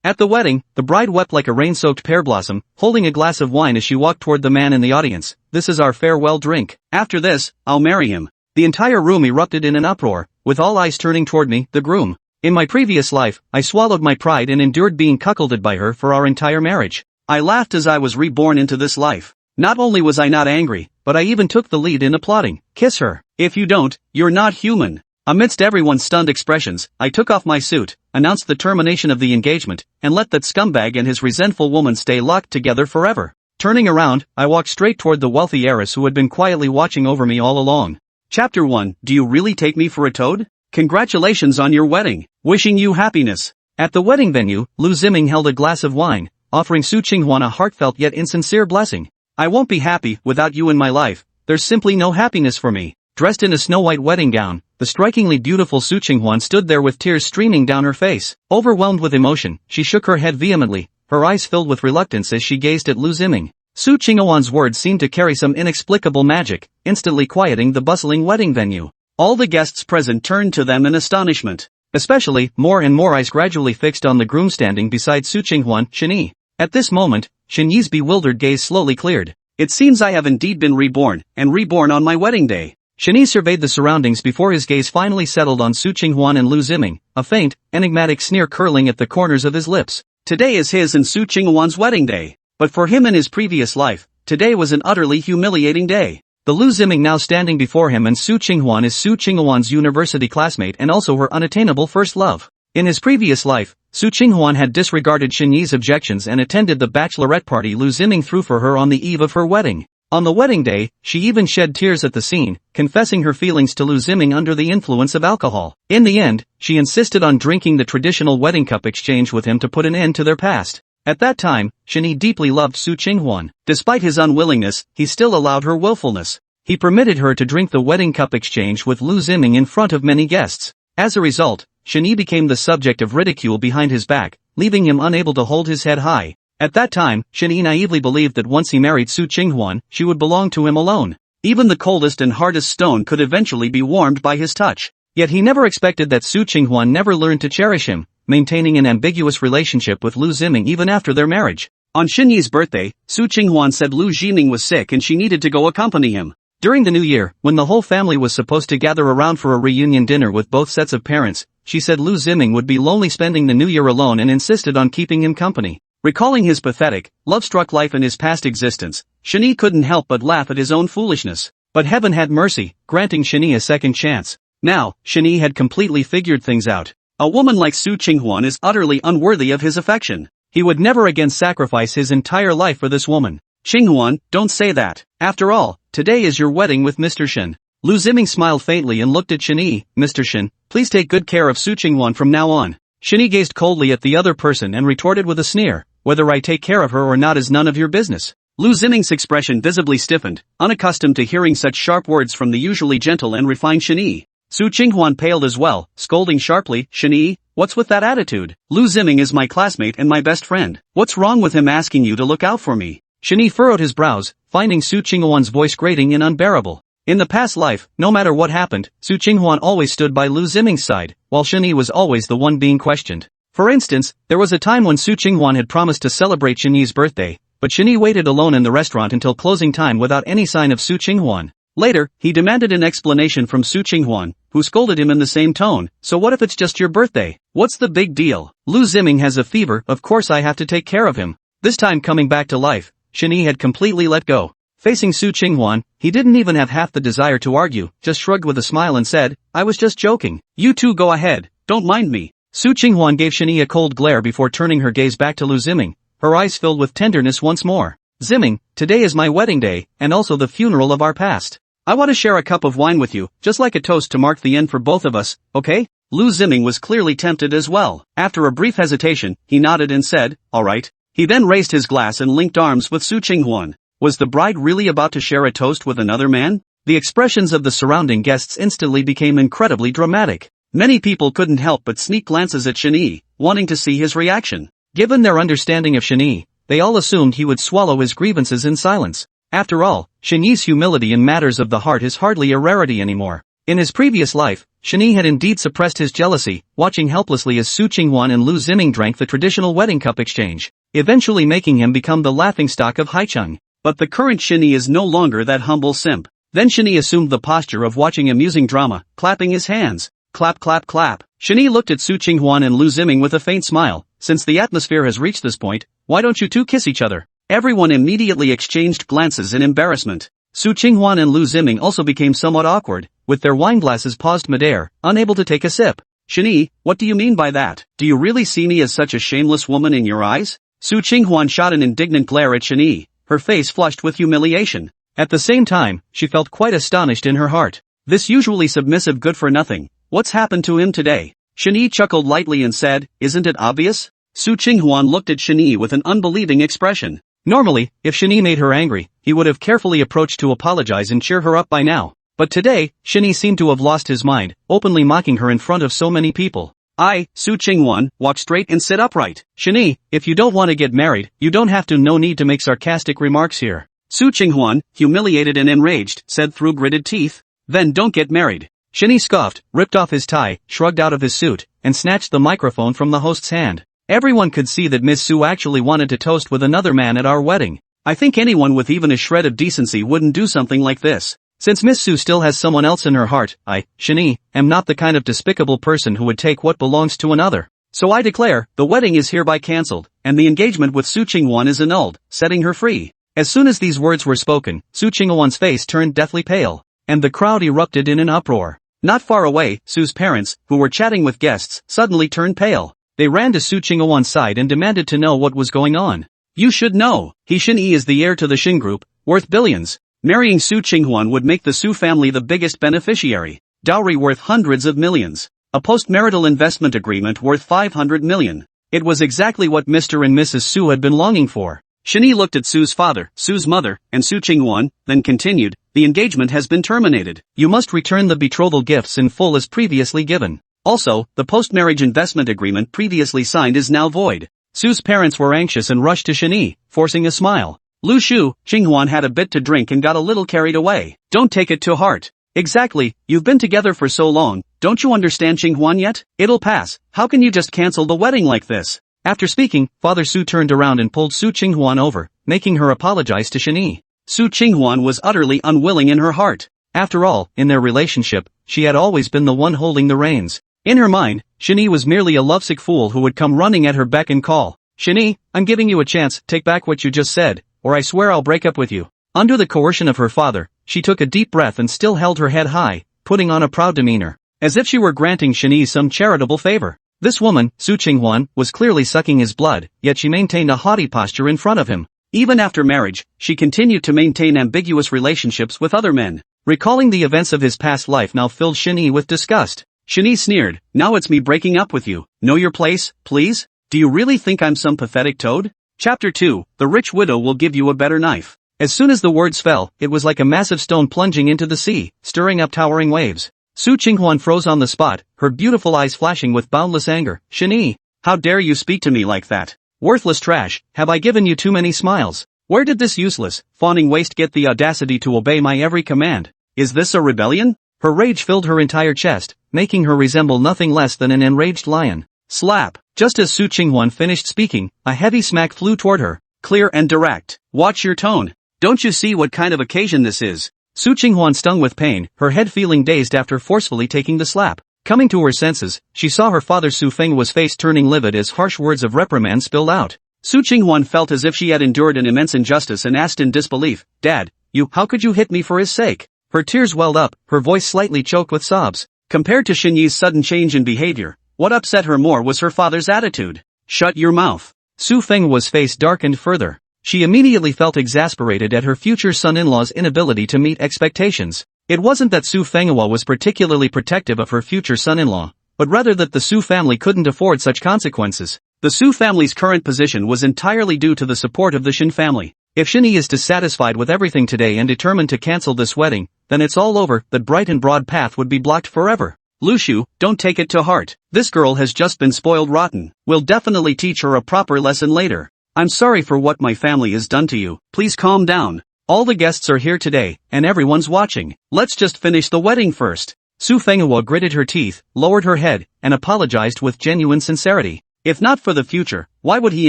At the wedding, the bride wept like a rain-soaked pear blossom, holding a glass of wine as she walked toward the man in the audience. "This is our farewell drink. After this, I'll marry him." The entire room erupted in an uproar, with all eyes turning toward me, the groom. In my previous life, I swallowed my pride and endured being cuckolded by her for our entire marriage. I laughed as I was reborn into this life. Not only was I not angry, but I even took the lead in applauding. "Kiss her. If you don't, you're not human." Amidst everyone's stunned expressions, I took off my suit, announced the termination of the engagement, and let that scumbag and his resentful woman stay locked together forever. Turning around, I walked straight toward the wealthy heiress who had been quietly watching over me all along. Chapter 1. Do you really take me for a toad? Congratulations on your wedding. Wishing you happiness. At the wedding venue, Liu Ziming held a glass of wine, offering Su Qinghuan a heartfelt yet insincere blessing. "I won't be happy without you in my life. There's simply no happiness for me." Dressed in a snow-white wedding gown, the strikingly beautiful Su Qinghuan stood there with tears streaming down her face. Overwhelmed with emotion, she shook her head vehemently, her eyes filled with reluctance as she gazed at Liu Ziming. Su Qinghuan's words seemed to carry some inexplicable magic, instantly quieting the bustling wedding venue. All the guests present turned to them in astonishment. Especially, more and more eyes gradually fixed on the groom standing beside Su Qinghuan, Shen Yi. At this moment, Shen Yi's bewildered gaze slowly cleared. "It seems I have indeed been reborn, and reborn on my wedding day." Shen Yi surveyed the surroundings before his gaze finally settled on Su Qinghuan and Liu Ziming, a faint, enigmatic sneer curling at the corners of his lips. Today is his and Su Qinghuan's wedding day. But for him in his previous life, today was an utterly humiliating day. The Liu Ziming now standing before him and Su Qinghuan is Su Qinghuan's university classmate and also her unattainable first love. In his previous life, Su Qinghuan had disregarded Shen Yi's objections and attended the bachelorette party Liu Ziming threw for her on the eve of her wedding. On the wedding day, she even shed tears at the scene, confessing her feelings to Liu Ziming under the influence of alcohol. In the end, she insisted on drinking the traditional wedding cup exchange with him to put an end to their past. At that time, Shen Yi deeply loved Su Qinghuan. Despite his unwillingness, he still allowed her willfulness. He permitted her to drink the wedding cup exchange with Liu Ziming in front of many guests. As a result, Shen Yi became the subject of ridicule behind his back, leaving him unable to hold his head high. At that time, Shen Yi naively believed that once he married Su Qinghuan, she would belong to him alone. Even the coldest and hardest stone could eventually be warmed by his touch. Yet he never expected that Su Qinghuan never learned to cherish him, maintaining an ambiguous relationship with Liu Ziming even after their marriage. On Shen Yi's birthday, Su Qinghuan said Liu Ziming was sick and she needed to go accompany him. During the new year, when the whole family was supposed to gather around for a reunion dinner with both sets of parents, she said Liu Ziming would be lonely spending the new year alone and insisted on keeping him company. Recalling his pathetic, love-struck life in his past existence, Shen Yi couldn't help but laugh at his own foolishness. But heaven had mercy, granting Shen Yi a second chance. Now, Shen Yi had completely figured things out. A woman like Su Qinghuan is utterly unworthy of his affection. He would never again sacrifice his entire life for this woman. "Qinghuan, don't say that. After all, today is your wedding with Mr. Shen." Liu Ziming smiled faintly and looked at Shen Yi. "Mr. Shen, please take good care of Su Qinghuan from now on." Shen Yi gazed coldly at the other person and retorted with a sneer, "Whether I take care of her or not is none of your business." Liu Ziming's expression visibly stiffened, unaccustomed to hearing such sharp words from the usually gentle and refined Shen Yi. Su Qinghuan paled as well, scolding sharply, "Shen Yi, what's with that attitude? Liu Ziming is my classmate and my best friend. What's wrong with him asking you to look out for me?" Shen Yi furrowed his brows, finding Su Qinghuan's voice grating and unbearable. In the past life, no matter what happened, Su Qinghuan always stood by Liu Ziming's side, while Shen Yi was always the one being questioned. For instance, there was a time when Su Qinghuan had promised to celebrate Shen Yi's birthday, but Shen Yi waited alone in the restaurant until closing time without any sign of Su Qinghuan. Later, he demanded an explanation from Su Qinghuan, who scolded him in the same tone. "So what if it's just your birthday? What's the big deal? Liu Ziming has a fever, of course I have to take care of him." This time coming back to life, Shen Yi had completely let go. Facing Su Qinghuan, he didn't even have half the desire to argue, just shrugged with a smile and said, "I was just joking. You two go ahead, don't mind me." Su Qinghuan gave Shen Yi a cold glare before turning her gaze back to Liu Ziming, her eyes filled with tenderness once more. "Ziming, today is my wedding day, and also the funeral of our past. I want to share a cup of wine with you, just like a toast to mark the end for both of us, okay?" Liu Ziming was clearly tempted as well. After a brief hesitation, he nodded and said, "All right." He then raised his glass and linked arms with Su Qinghuan. Was the bride really about to share a toast with another man? The expressions of the surrounding guests instantly became incredibly dramatic. Many people couldn't help but sneak glances at Shen Yi, wanting to see his reaction. Given their understanding of Shen Yi, they all assumed he would swallow his grievances in silence. After all, Shen Yi's humility in matters of the heart is hardly a rarity anymore. In his previous life, Shen Yi had indeed suppressed his jealousy, watching helplessly as Su Qinghuan and Liu Ziming drank the traditional wedding cup exchange, eventually making him become the laughingstock of Haicheng. But the current Shen Yi is no longer that humble simp. Then Shen Yi assumed the posture of watching amusing drama, clapping his hands. Clap clap clap. Shen Yi looked at Su Qinghuan and Liu Ziming with a faint smile. Since the atmosphere has reached this point, why don't you two kiss each other? Everyone immediately exchanged glances in embarrassment. Su Qinghuan and Liu Ziming also became somewhat awkward, with their wineglasses paused midair, unable to take a sip. Shen Yi, what do you mean by that? Do you really see me as such a shameless woman in your eyes? Su Qinghuan shot an indignant glare at Shen Yi, her face flushed with humiliation. At the same time, she felt quite astonished in her heart. This usually submissive good-for-nothing, what's happened to him today? Shen Yi chuckled lightly and said, isn't it obvious? Su Qinghuan looked at Shen Yi with an unbelieving expression. Normally, if Shen Yi made her angry, he would have carefully approached to apologize and cheer her up by now. But today, Shen Yi seemed to have lost his mind, openly mocking her in front of so many people. Su Qinghuan, walk straight and sit upright. Shen Yi, if you don't want to get married, you don't have to. No need to make sarcastic remarks here. Su Qinghuan, humiliated and enraged, said through gritted teeth. Then don't get married. Shen Yi scoffed, ripped off his tie, shrugged out of his suit, and snatched the microphone from the host's hand. Everyone could see that Miss Su actually wanted to toast with another man at our wedding. I think anyone with even a shred of decency wouldn't do something like this. Since Miss Su still has someone else in her heart, I, Shen Yi, am not the kind of despicable person who would take what belongs to another. So I declare, the wedding is hereby cancelled, and the engagement with Su Qinghuan is annulled, setting her free. As soon as these words were spoken, Su Qinghuan's face turned deathly pale, and the crowd erupted in an uproar. Not far away, Su's parents, who were chatting with guests, suddenly turned pale. They ran to Su Qinghuan's side and demanded to know what was going on. You should know, Shen Yi is the heir to the Wansheng Group, worth billions. Marrying Su Qinghuan would make the Su family the biggest beneficiary. Dowry worth hundreds of millions. A post-marital investment agreement worth 500 million. It was exactly what Mr. and Mrs. Su had been longing for. Shen Yi looked at Su's father, Su's mother, and Su Qinghuan, then continued, the engagement has been terminated. You must return the betrothal gifts in full as previously given. Also, the post-marriage investment agreement previously signed is now void. Su's parents were anxious and rushed to Shen Yi, forcing a smile. Su Qinghuan had a bit to drink and got a little carried away. Don't take it to heart. Exactly, you've been together for so long, don't you understand Qinghuan yet? It'll pass, how can you just cancel the wedding like this? After speaking, Father Su turned around and pulled Su Qinghuan over, making her apologize to Shen Yi. Su Qinghuan was utterly unwilling in her heart. After all, in their relationship, she had always been the one holding the reins. In her mind, Shen Yi was merely a lovesick fool who would come running at her beck and call. Shen Yi, I'm giving you a chance, take back what you just said, or I swear I'll break up with you. Under the coercion of her father, she took a deep breath and still held her head high, putting on a proud demeanor, as if she were granting Shen Yi some charitable favor. This woman, Su Qinghuan, was clearly sucking his blood, yet she maintained a haughty posture in front of him. Even after marriage, she continued to maintain ambiguous relationships with other men. Recalling the events of his past life now filled Shen Yi with disgust. Shen Yi sneered, now it's me breaking up with you. Know your place, please? Do you really think I'm some pathetic toad? Chapter 2, The Rich Widow Will Give You a Better Knife. As soon as the words fell, it was like a massive stone plunging into the sea, stirring up towering waves. Su Qinghuan froze on the spot, her beautiful eyes flashing with boundless anger. Shen Yi, how dare you speak to me like that? Worthless trash, have I given you too many smiles? Where did this useless, fawning waste get the audacity to obey my every command? Is this a rebellion? Her rage filled her entire chest, making her resemble nothing less than an enraged lion. Slap! Just as Su Qinghuan finished speaking, a heavy smack flew toward her. Clear and direct. Watch your tone. Don't you see what kind of occasion this is? Su Qinghuan stung with pain, her head feeling dazed after forcefully taking the slap. Coming to her senses, she saw her father Su Fenghua's face turning livid as harsh words of reprimand spilled out. Su Qinghuan felt as if she had endured an immense injustice and asked in disbelief, Dad, how could you hit me for his sake? Her tears welled up, her voice slightly choked with sobs. Compared to Shen Yi's sudden change in behavior, what upset her more was her father's attitude. Shut your mouth. Su Fenghua's face darkened further. She immediately felt exasperated at her future son-in-law's inability to meet expectations. It wasn't that Su Fenghua was particularly protective of her future son-in-law, but rather that the Su family couldn't afford such consequences. The Su family's current position was entirely due to the support of the Shen family. If Shen Yi is dissatisfied with everything today and determined to cancel this wedding, then it's all over, that bright and broad path would be blocked forever. Lu, don't take it to heart. This girl has just been spoiled rotten. We'll definitely teach her a proper lesson later. I'm sorry for what my family has done to you. Please calm down. All the guests are here today, and everyone's watching. Let's just finish the wedding first. Su Qinghuan gritted her teeth, lowered her head, and apologized with genuine sincerity. If not for the future, why would he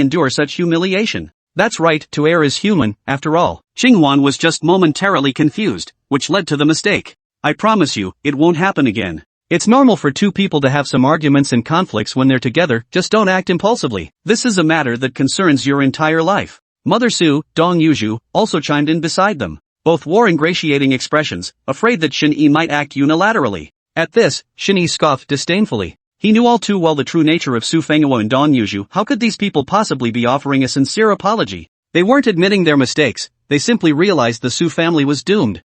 endure such humiliation? That's right, to err is human, after all. Qinghuan was just momentarily confused, which led to the mistake. I promise you, it won't happen again. It's normal for two people to have some arguments and conflicts when they're together, just don't act impulsively. This is a matter that concerns your entire life. Mother Su, Dong Yuzhu, also chimed in beside them. Both wore ingratiating expressions, afraid that Shen Yi might act unilaterally. At this, Shen Yi scoffed disdainfully. He knew all too well the true nature of Su Qinghuan and Dong Yuzhu. How could these people possibly be offering a sincere apology? They weren't admitting their mistakes, they simply realized the Su family was doomed.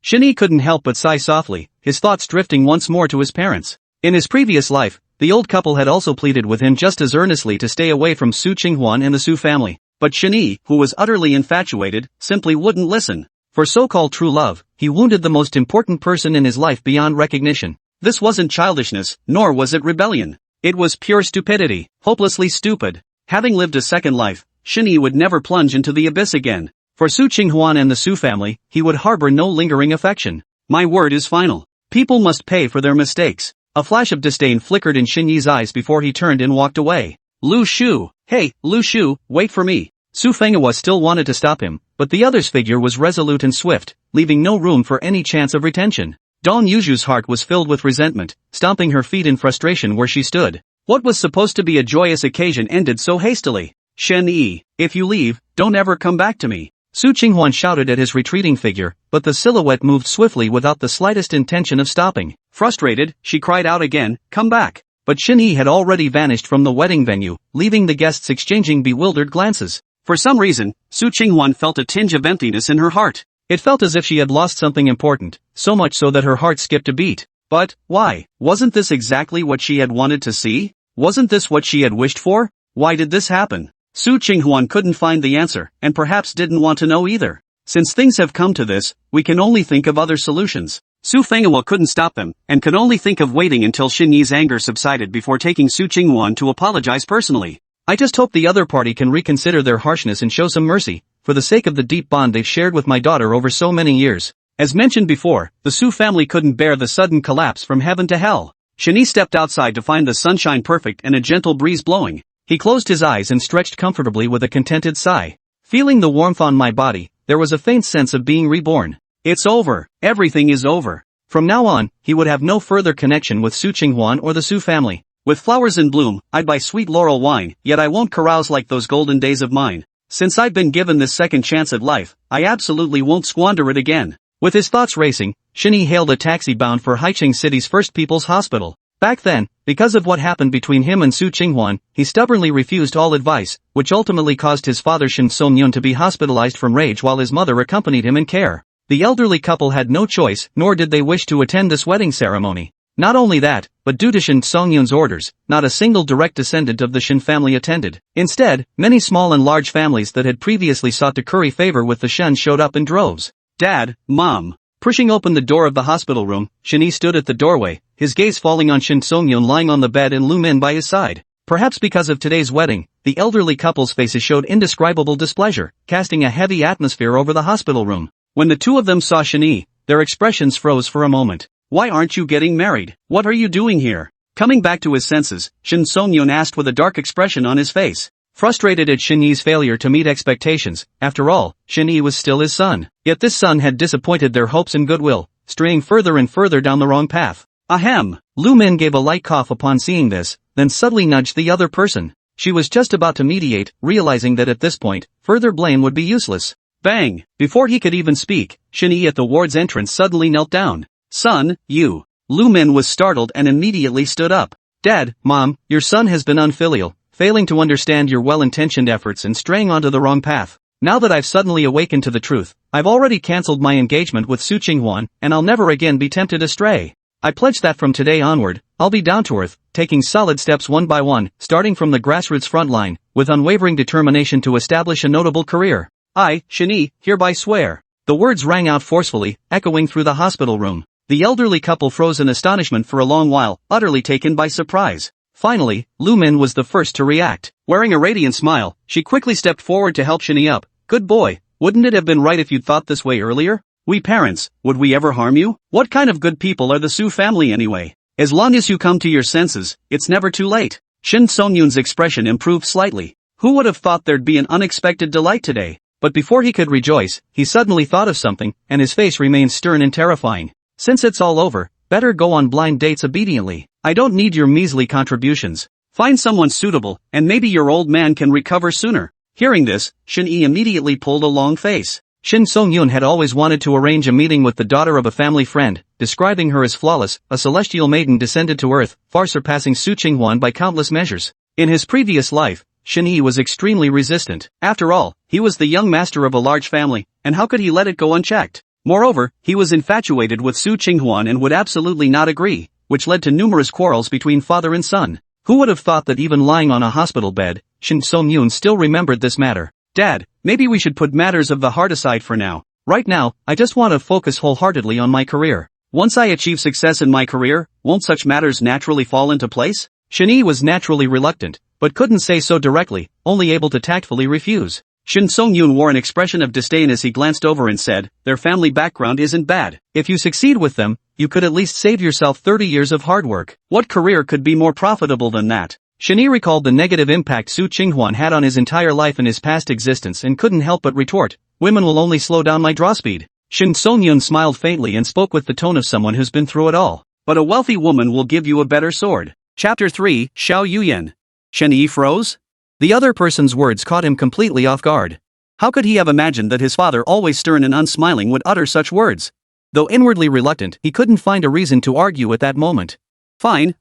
Shen Yi couldn't help but sigh softly, his thoughts drifting once more to his parents. In his previous life, the old couple had also pleaded with him just as earnestly to stay away from Su Qinghuan and the Su family. But Shen Yi, who was utterly infatuated, simply wouldn't listen. For so-called true love, he wounded the most important person in his life beyond recognition. This wasn't childishness, nor was it rebellion. It was pure stupidity, hopelessly stupid. Having lived a second life, Shen Yi would never plunge into the abyss again. For Su Qinghuan and the Su family, he would harbor no lingering affection. My word is final. People must pay for their mistakes. A flash of disdain flickered in Shen Yi's eyes before he turned and walked away. Lu Shu! Hey, Lu Shu, wait for me. Su Qinghuan still wanted to stop him, but the other's figure was resolute and swift, leaving no room for any chance of retention. Dong Yuzhu's heart was filled with resentment, stomping her feet in frustration where she stood. What was supposed to be a joyous occasion ended so hastily. Shen Yi, if you leave, don't ever come back to me. Su Qinghuan shouted at his retreating figure, but the silhouette moved swiftly without the slightest intention of stopping. Frustrated, she cried out again, come back. But Shen Yi had already vanished from the wedding venue, leaving the guests exchanging bewildered glances. For some reason, Su Qinghuan felt a tinge of emptiness in her heart. It felt as if she had lost something important, so much so that her heart skipped a beat. But, why? Wasn't this exactly what she had wanted to see? Wasn't this what she had wished for? Why did this happen? Su Qinghuan couldn't find the answer, and perhaps didn't want to know either. Since things have come to this, we can only think of other solutions. Su Qinghuan couldn't stop them, and could only think of waiting until Shen Yi's anger subsided before taking Su Qinghuan to apologize personally. I just hope the other party can reconsider their harshness and show some mercy, for the sake of the deep bond they've shared with my daughter over so many years. As mentioned before, the Su family couldn't bear the sudden collapse from heaven to hell. Shen Yi stepped outside to find the sunshine perfect and a gentle breeze blowing. He closed his eyes and stretched comfortably with a contented sigh. Feeling the warmth on my body, there was a faint sense of being reborn. It's over. Everything is over. From now on, he would have no further connection with Su Qinghuan or the Su family. With flowers in bloom, I'd buy sweet laurel wine, yet I won't carouse like those golden days of mine. Since I've been given this second chance at life, I absolutely won't squander it again. With his thoughts racing, Shen Yi hailed a taxi bound for Haicheng City's First People's Hospital. Back then, because of what happened between him and Su Qinghuan, he stubbornly refused all advice, which ultimately caused his father Shen Songyun to be hospitalized from rage while his mother accompanied him in care. The elderly couple had no choice, nor did they wish to attend this wedding ceremony. Not only that, but due to Shen Songyun's orders, not a single direct descendant of the Shen family attended. Instead, many small and large families that had previously sought to curry favor with the Shen showed up in droves. Dad, Mom. Pushing open the door of the hospital room, Shen Yi stood at the doorway, his gaze falling on Shen Songyun lying on the bed and Lu Min by his side. Perhaps because of today's wedding, the elderly couple's faces showed indescribable displeasure, casting a heavy atmosphere over the hospital room. When the two of them saw Shen Yi, their expressions froze for a moment. Why aren't you getting married? What are you doing here? Coming back to his senses, Shen Songyun asked with a dark expression on his face. Frustrated at Shen Yi's failure to meet expectations, after all, Shen Yi was still his son. Yet this son had disappointed their hopes and goodwill, straying further and further down the wrong path. Ahem! Lu Min gave a light cough upon seeing this, then subtly nudged the other person. She was just about to mediate, realizing that at this point, further blame would be useless. Bang! Before he could even speak, Shen Yi at the ward's entrance suddenly knelt down. Son, you. Lu Min was startled and immediately stood up. Dad, Mom, your son has been unfilial, failing to understand your well-intentioned efforts and straying onto the wrong path. Now that I've suddenly awakened to the truth, I've already cancelled my engagement with Su Qinghuan, and I'll never again be tempted astray. I pledge that from today onward, I'll be down to earth, taking solid steps one by one, starting from the grassroots front line, with unwavering determination to establish a notable career. I, Shen Yi, hereby swear. The words rang out forcefully, echoing through the hospital room. The elderly couple froze in astonishment for a long while, utterly taken by surprise. Finally, Lu Min was the first to react. Wearing a radiant smile, she quickly stepped forward to help Shen Yi up. Good boy, wouldn't it have been right if you'd thought this way earlier? We parents, would we ever harm you? What kind of good people are the Su family anyway? As long as you come to your senses, it's never too late. Shin Songyun's expression improved slightly. Who would have thought there'd be an unexpected delight today? But before he could rejoice, he suddenly thought of something, and his face remained stern and terrifying. Since it's all over, better go on blind dates obediently. I don't need your measly contributions. Find someone suitable, and maybe your old man can recover sooner. Hearing this, Shen Yi immediately pulled a long face. Shin Songyun had always wanted to arrange a meeting with the daughter of a family friend, describing her as flawless, a celestial maiden descended to earth, far surpassing Su Qinghuan by countless measures. In his previous life, Shen Yi was extremely resistant. After all, he was the young master of a large family, and how could he let it go unchecked? Moreover, he was infatuated with Su Qinghuan and would absolutely not agree, which led to numerous quarrels between father and son. Who would have thought that even lying on a hospital bed, Shin Songyun still remembered this matter? Dad, maybe we should put matters of the heart aside for now. Right now, I just want to focus wholeheartedly on my career. Once I achieve success in my career, won't such matters naturally fall into place? Shen Yi was naturally reluctant, but couldn't say so directly, only able to tactfully refuse. Shin Songyun wore an expression of disdain as he glanced over and said, their family background isn't bad. If you succeed with them, you could at least save yourself 30 years of hard work. What career could be more profitable than that? Shen Yi recalled the negative impact Su Qinghuan had on his entire life and his past existence and couldn't help but retort, women will only slow down my draw speed. Shin Songyun smiled faintly and spoke with the tone of someone who's been through it all. But a wealthy woman will give you a better sword. Chapter 3, Xiao Yuyan. Shen Yi froze? The other person's words caught him completely off guard. How could he have imagined that his father, always stern and unsmiling, would utter such words? Though inwardly reluctant, he couldn't find a reason to argue at that moment. Fine,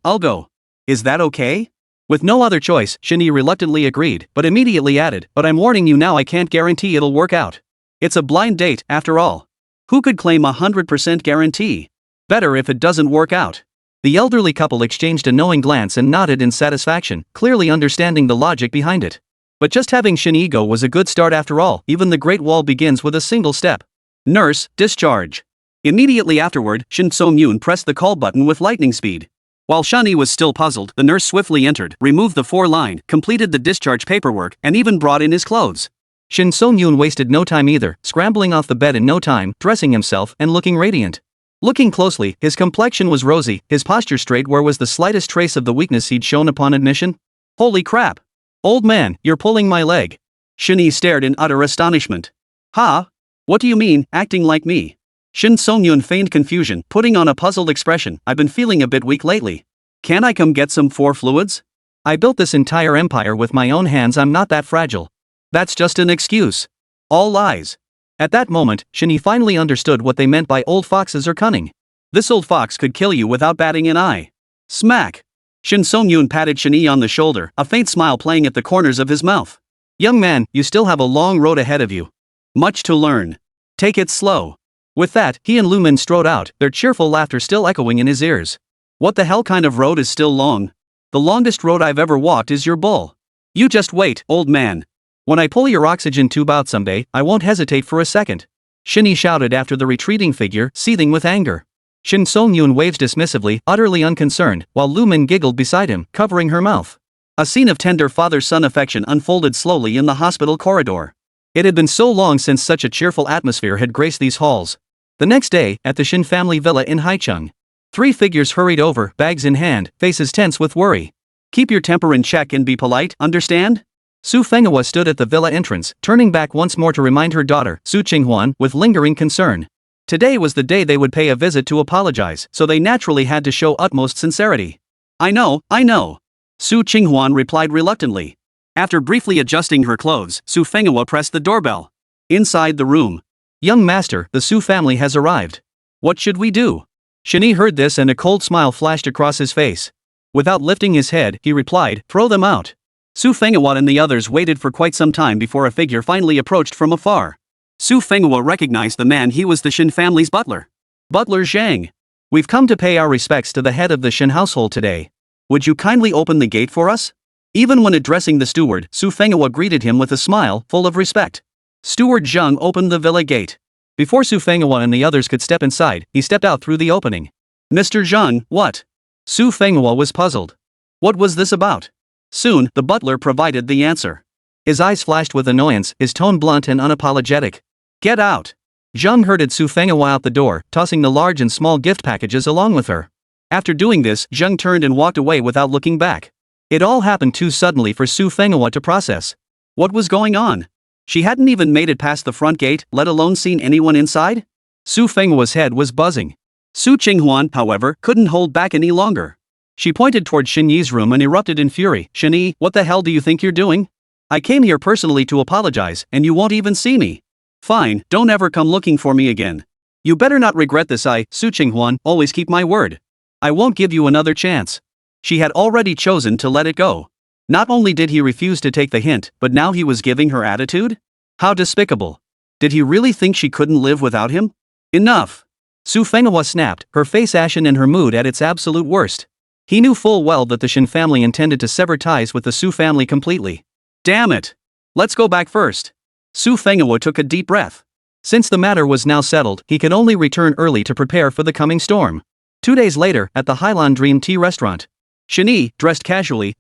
I'll go. Is that okay? With no other choice, Shen Yi reluctantly agreed, but immediately added, but I'm warning you now, I can't guarantee it'll work out. It's a blind date, after all. Who could claim 100% guarantee? Better if it doesn't work out. The elderly couple exchanged a knowing glance and nodded in satisfaction, clearly understanding the logic behind it. But just having Shen Yi go was a good start after all. Even the Great Wall begins with a single step. Nurse, discharge. Immediately afterward, Shin Songyun pressed the call button with lightning speed. While Shen Yi was still puzzled, the nurse swiftly entered, removed the 4-line, completed the discharge paperwork, and even brought in his clothes. Shin Songyun wasted no time either, scrambling off the bed in no time, dressing himself, and looking radiant. Looking closely, his complexion was rosy, his posture straight where was the slightest trace of the weakness he'd shown upon admission. Holy crap! Old man, you're pulling my leg. Shen Yi stared in utter astonishment. Ha? What do you mean, acting like me? Shin Songyun feigned confusion, putting on a puzzled expression. I've been feeling a bit weak lately. Can I come get some 4 fluids? I built this entire empire with my own hands, I'm not that fragile. That's just an excuse. All lies. At that moment, Shen Yi finally understood what they meant by old foxes are cunning. This old fox could kill you without batting an eye. Smack! Shin Songyun patted Shen Yi on the shoulder, a faint smile playing at the corners of his mouth. Young man, you still have a long road ahead of you. Much to learn. Take it slow. With that, he and Lumen strode out, their cheerful laughter still echoing in his ears. What the hell kind of road is still long? The longest road I've ever walked is your bull. You just wait, old man. When I pull your oxygen tube out someday, I won't hesitate for a second. Shen Yi shouted after the retreating figure, seething with anger. Shin Songyun waved dismissively, utterly unconcerned, while Lumen giggled beside him, covering her mouth. A scene of tender father-son affection unfolded slowly in the hospital corridor. It had been so long since such a cheerful atmosphere had graced these halls. The next day, at the Shin family villa in Haicheng, 3 figures hurried over, bags in hand, faces tense with worry. Keep your temper in check and be polite, understand? Su Qinghuan stood at the villa entrance, turning back once more to remind her daughter, Su Qinghuan, with lingering concern. Today was the day they would pay a visit to apologize, so they naturally had to show utmost sincerity. I know. Su Qinghuan replied reluctantly. After briefly adjusting her clothes, Su Qinghuan pressed the doorbell. Inside the room. Young master, the Su family has arrived. What should we do? Shen Yi heard this and a cold smile flashed across his face. Without lifting his head, he replied, throw them out. Su Qinghuan and the others waited for quite some time before a figure finally approached from afar. Su Qinghuan recognized the man. He was the Shen family's butler. Butler Zhang. We've come to pay our respects to the head of the Shen household today. Would you kindly open the gate for us? Even when addressing the steward, Su Qinghuan greeted him with a smile, full of respect. Steward Zhang opened the villa gate. Before Su Qinghuan and the others could step inside, he stepped out through the opening. Mr. Zhang, what? Su Qinghuan was puzzled. What was this about? Soon, the butler provided the answer. His eyes flashed with annoyance, his tone blunt and unapologetic. Get out. Zheng herded Su Qinghuan out the door, tossing the large and small gift packages along with her. After doing this, Zheng turned and walked away without looking back. It all happened too suddenly for Su Qinghuan to process. What was going on? She hadn't even made it past the front gate, let alone seen anyone inside? Su Qinghuan's head was buzzing. Su Qinghuan, however, couldn't hold back any longer. She pointed toward Shen Yi's room and erupted in fury. Shen Yi, what the hell do you think you're doing? I came here personally to apologize, and you won't even see me. Fine, don't ever come looking for me again. You better not regret this. I, Su Qinghuan, always keep my word. I won't give you another chance. She had already chosen to let it go. Not only did he refuse to take the hint, but now he was giving her attitude? How despicable. Did he really think she couldn't live without him? Enough. Su Qinghuan snapped, her face ashen and her mood at its absolute worst. He knew full well that the Shen family intended to sever ties with the Su family completely. Damn it. Let's go back first. Su Qinghuan took a deep breath. Since the matter was now settled, he could only return early to prepare for the coming storm. 2 days later, at the Highland Dream Tea restaurant, Shen Yi, dressed casually,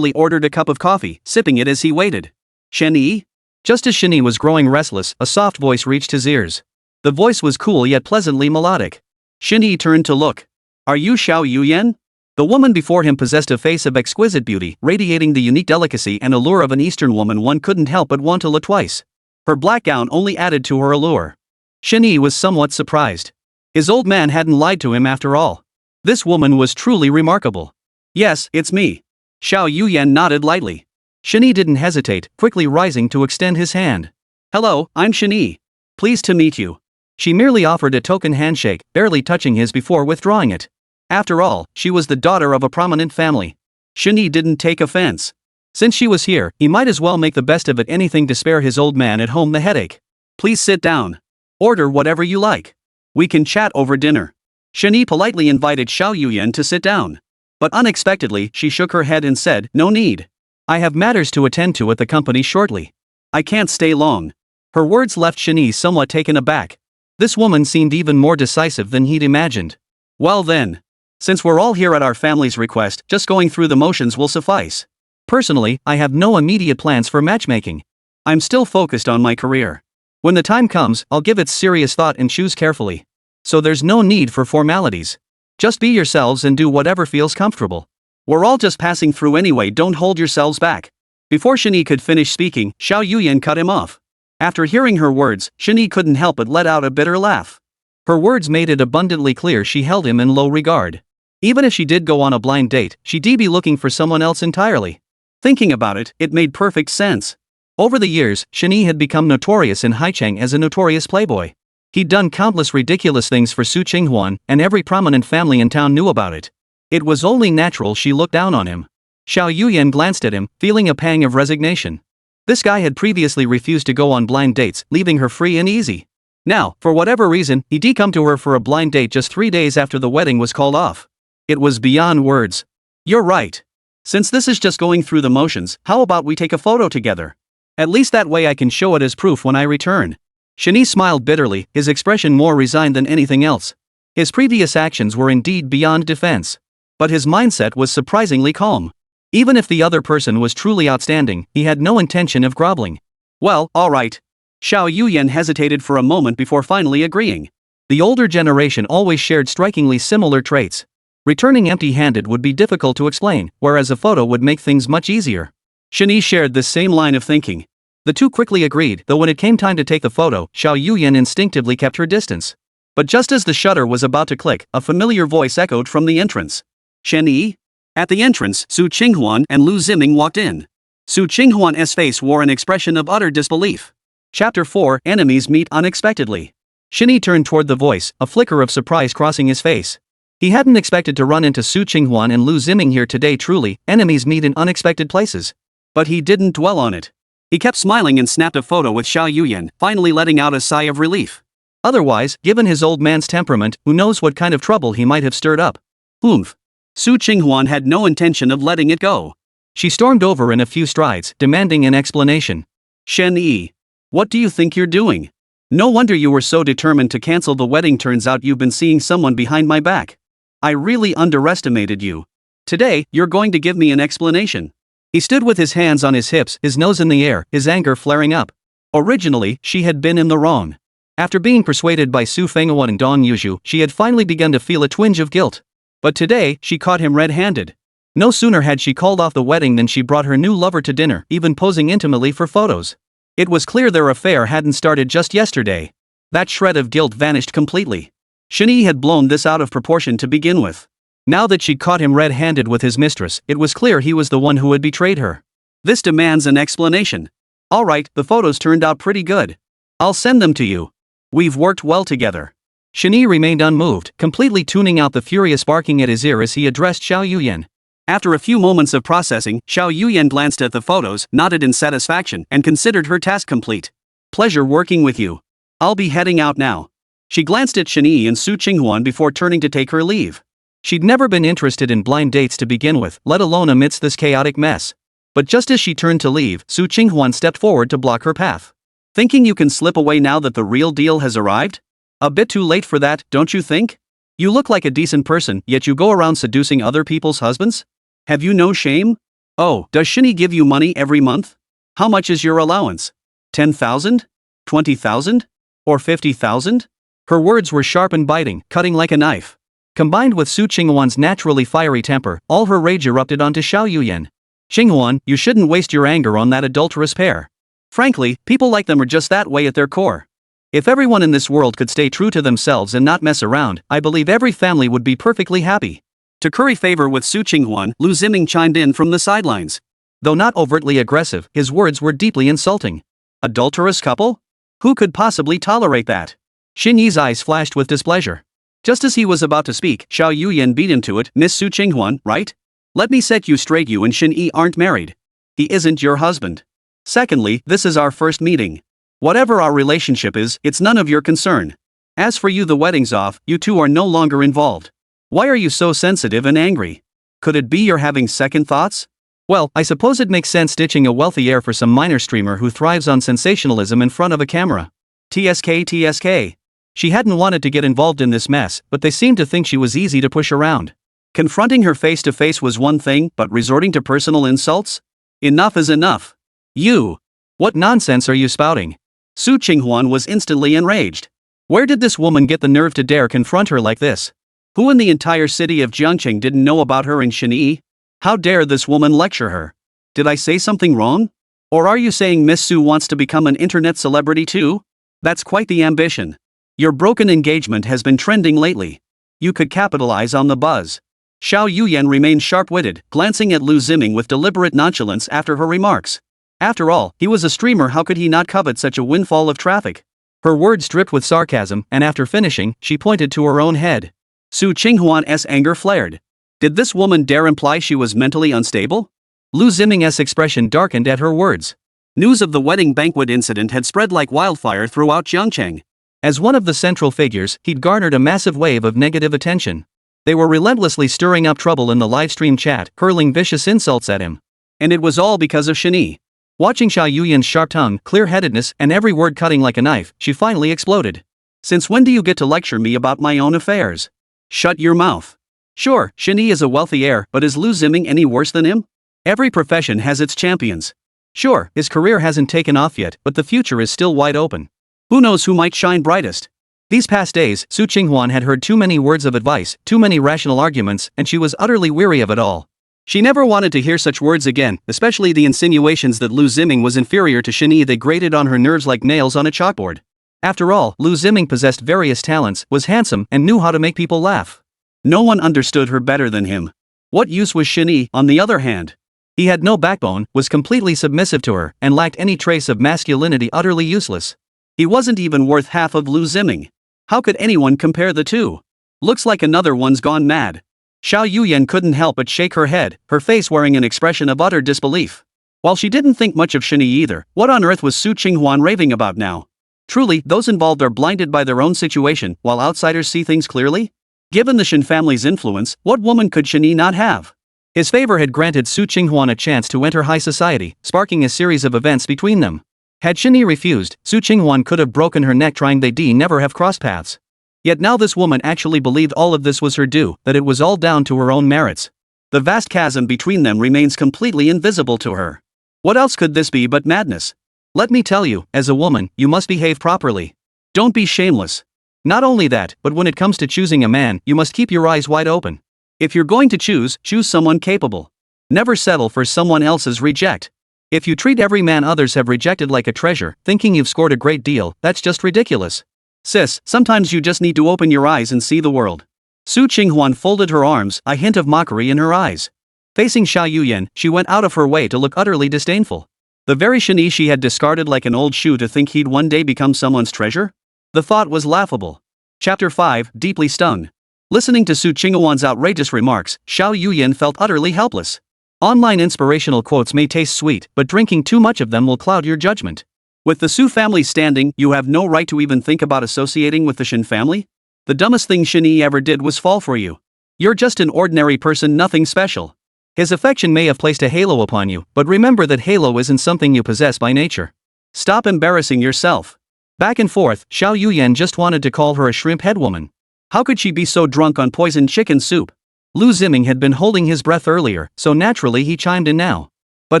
ordered a cup of coffee, sipping it as he waited. Shen Yi? Just as Shen Yi was growing restless, a soft voice reached his ears. The voice was cool yet pleasantly melodic. Shen Yi turned to look. Are you Xiao Yuyan? The woman before him possessed a face of exquisite beauty, radiating the unique delicacy and allure of an Eastern woman one couldn't help but want to look twice. Her black gown only added to her allure. Shen Yi was somewhat surprised. His old man hadn't lied to him after all. This woman was truly remarkable. Yes, it's me. Xiao Yuyan nodded lightly. Shen Yi didn't hesitate, quickly rising to extend his hand. Hello, I'm Shen Yi. Pleased to meet you. She merely offered a token handshake, barely touching his before withdrawing it. After all, she was the daughter of a prominent family. Shen Yi didn't take offense. Since she was here, he might as well make the best of it, anything to spare his old man at home the headache. Please sit down. Order whatever you like. We can chat over dinner. Shen Yi politely invited Xiao Yuyan to sit down. But unexpectedly, she shook her head and said, no need. I have matters to attend to at the company shortly. I can't stay long. Her words left Shen Yi somewhat taken aback. This woman seemed even more decisive than he'd imagined. Well then. Since we're all here at our family's request, just going through the motions will suffice. Personally, I have no immediate plans for matchmaking. I'm still focused on my career. When the time comes, I'll give it serious thought and choose carefully. So there's no need for formalities. Just be yourselves and do whatever feels comfortable. We're all just passing through anyway, don't hold yourselves back. Before Shen Yi could finish speaking, Xiao Yuyan cut him off. After hearing her words, Shen Yi couldn't help but let out a bitter laugh. Her words made it abundantly clear she held him in low regard. Even if she did go on a blind date, she'd be looking for someone else entirely. Thinking about it, it made perfect sense. Over the years, Shen Yi had become notorious in Haicheng as a notorious playboy. He'd done countless ridiculous things for Su Qinghuan, and every prominent family in town knew about it. It was only natural she looked down on him. Xiao Yuyan glanced at him, feeling a pang of resignation. This guy had previously refused to go on blind dates, leaving her free and easy. Now, for whatever reason, he'd come to her for a blind date just 3 days after the wedding was called off. It was beyond words. You're right. Since this is just going through the motions, how about we take a photo together? At least that way I can show it as proof when I return. Shen Yi smiled bitterly, his expression more resigned than anything else. His previous actions were indeed beyond defense. But his mindset was surprisingly calm. Even if the other person was truly outstanding, he had no intention of groveling. Well, alright. Xiao Yuyan hesitated for a moment before finally agreeing. The older generation always shared strikingly similar traits. Returning empty-handed would be difficult to explain, whereas a photo would make things much easier. Shen Yi shared this same line of thinking. The two quickly agreed, though when it came time to take the photo, Xiao Yuyan instinctively kept her distance. But just as the shutter was about to click, a familiar voice echoed from the entrance. Shen Yi? At the entrance, Su Qinghuan and Liu Ziming walked in. Su Qinghuan's face wore an expression of utter disbelief. Chapter 4, Enemies Meet Unexpectedly. Shen Yi turned toward the voice, a flicker of surprise crossing his face. He hadn't expected to run into Su Qinghuan and Liu Ziming here today. Truly, enemies meet in unexpected places. But he didn't dwell on it. He kept smiling and snapped a photo with Xiao Yuyan, finally letting out a sigh of relief. Otherwise, given his old man's temperament, who knows what kind of trouble he might have stirred up. Oomph. Su Qinghuan had no intention of letting it go. She stormed over in a few strides, demanding an explanation. Shen Yi. What do you think you're doing? No wonder you were so determined to cancel the wedding. Turns out you've been seeing someone behind my back. I really underestimated you. Today, you're going to give me an explanation. He stood with his hands on his hips, his nose in the air, his anger flaring up. Originally, she had been in the wrong. After being persuaded by Su Qinghuan and Dong Yuzhu, she had finally begun to feel a twinge of guilt. But today, she caught him red-handed. No sooner had she called off the wedding than she brought her new lover to dinner, even posing intimately for photos. It was clear their affair hadn't started just yesterday. That shred of guilt vanished completely. Shen Yi had blown this out of proportion to begin with. Now that she'd caught him red-handed with his mistress, it was clear he was the one who had betrayed her. This demands an explanation. Alright, the photos turned out pretty good. I'll send them to you. We've worked well together. Shen Yi remained unmoved, completely tuning out the furious barking at his ear as he addressed Xiao Yuyan. After a few moments of processing, Xiao Yuyan glanced at the photos, nodded in satisfaction, and considered her task complete. Pleasure working with you. I'll be heading out now. She glanced at Shen Yi and Su Qinghuan before turning to take her leave. She'd never been interested in blind dates to begin with, let alone amidst this chaotic mess. But just as she turned to leave, Su Qinghuan stepped forward to block her path. Thinking you can slip away now that the real deal has arrived? A bit too late for that, don't you think? You look like a decent person, yet you go around seducing other people's husbands? Have you no shame? Oh, does Shen Yi give you money every month? How much is your allowance? 10,000? 20,000? Or 50,000? Her words were sharp and biting, cutting like a knife. Combined with Su Qinghuan's naturally fiery temper, all her rage erupted onto Xiao Yuyan. Qinghuan, you shouldn't waste your anger on that adulterous pair. Frankly, people like them are just that way at their core. If everyone in this world could stay true to themselves and not mess around, I believe every family would be perfectly happy. To curry favor with Su Qinghuan, Liu Ziming chimed in from the sidelines. Though not overtly aggressive, his words were deeply insulting. Adulterous couple? Who could possibly tolerate that? Shen Yi's eyes flashed with displeasure. Just as he was about to speak, Xiao Yuyan beat him to it. Miss Su Qinghuan, right? Let me set you straight, you and Shen Yi aren't married. He isn't your husband. Secondly, this is our first meeting. Whatever our relationship is, it's none of your concern. As for you, the wedding's off, you two are no longer involved. Why are you so sensitive and angry? Could it be you're having second thoughts? Well, I suppose it makes sense ditching a wealthy heir for some minor streamer who thrives on sensationalism in front of a camera. TSK. She hadn't wanted to get involved in this mess, but they seemed to think she was easy to push around. Confronting her face to face was one thing, but resorting to personal insults? Enough is enough. You! What nonsense are you spouting? Su Qinghuan was instantly enraged. Where did this woman get the nerve to dare confront her like this? Who in the entire city of Jiangqing didn't know about her and Shen Yi? How dare this woman lecture her? Did I say something wrong? Or are you saying Miss Su wants to become an internet celebrity too? That's quite the ambition. Your broken engagement has been trending lately. You could capitalize on the buzz. Xiao Yuyan remained sharp-witted, glancing at Liu Ziming with deliberate nonchalance after her remarks. After all, he was a streamer, how could he not covet such a windfall of traffic? Her words dripped with sarcasm, and after finishing, she pointed to her own head. Su Qinghuan's anger flared. Did this woman dare imply she was mentally unstable? Liu Ziming's expression darkened at her words. News of the wedding banquet incident had spread like wildfire throughout Jiangqing. As one of the central figures, he'd garnered a massive wave of negative attention. They were relentlessly stirring up trouble in the livestream chat, hurling vicious insults at him. And it was all because of Shen Yi. Watching Xiao Yuyan's sharp tongue, clear-headedness, and every word cutting like a knife, she finally exploded. Since when do you get to lecture me about my own affairs? Shut your mouth. Sure, Shen Yi is a wealthy heir, but is Liu Ziming any worse than him? Every profession has its champions. Sure, his career hasn't taken off yet, but the future is still wide open. Who knows who might shine brightest? These past days, Su Qinghuan had heard too many words of advice, too many rational arguments, and she was utterly weary of it all. She never wanted to hear such words again, especially the insinuations that Liu Ziming was inferior to Shen Yi. They grated on her nerves like nails on a chalkboard. After all, Liu Ziming possessed various talents, was handsome, and knew how to make people laugh. No one understood her better than him. What use was Shen Yi, on the other hand? He had no backbone, was completely submissive to her, and lacked any trace of masculinity, utterly useless. He wasn't even worth half of Liu Ziming. How could anyone compare the two? Looks like another one's gone mad. Xiao Yuyan couldn't help but shake her head, her face wearing an expression of utter disbelief. While she didn't think much of Shen Yi either, what on earth was Su Qinghuan raving about now? Truly, those involved are blinded by their own situation, while outsiders see things clearly? Given the Shen family's influence, what woman could Shen Yi not have? His favor had granted Su Qinghuan a chance to enter high society, sparking a series of events between them. Had Shen Yi refused, Su Qinghuan could have broken her neck trying. They'd never have crossed paths. Yet now this woman actually believed all of this was her due, that it was all down to her own merits. The vast chasm between them remains completely invisible to her. What else could this be but madness? Let me tell you, as a woman, you must behave properly. Don't be shameless. Not only that, but when it comes to choosing a man, you must keep your eyes wide open. If you're going to choose someone capable. Never settle for someone else's reject. If you treat every man others have rejected like a treasure, thinking you've scored a great deal, that's just ridiculous. Sis, sometimes you just need to open your eyes and see the world. Su Qinghuan folded her arms, a hint of mockery in her eyes. Facing Xiao Yuyan, she went out of her way to look utterly disdainful. The very Shen Yi she had discarded like an old shoe to think he'd one day become someone's treasure? The thought was laughable. Chapter 5, Deeply Stung. Listening to Su Qinghuan's outrageous remarks, Xiao Yuyan felt utterly helpless. Online inspirational quotes may taste sweet, but drinking too much of them will cloud your judgment. With the Su family standing, you have no right to even think about associating with the Shen family? The dumbest thing Shen Yi ever did was fall for you. You're just an ordinary person, nothing special. His affection may have placed a halo upon you, but remember that halo isn't something you possess by nature. Stop embarrassing yourself. Back and forth, Xiao Yuyan just wanted to call her a shrimp head woman. How could she be so drunk on poisoned chicken soup? Liu Ziming had been holding his breath earlier, so naturally he chimed in now. But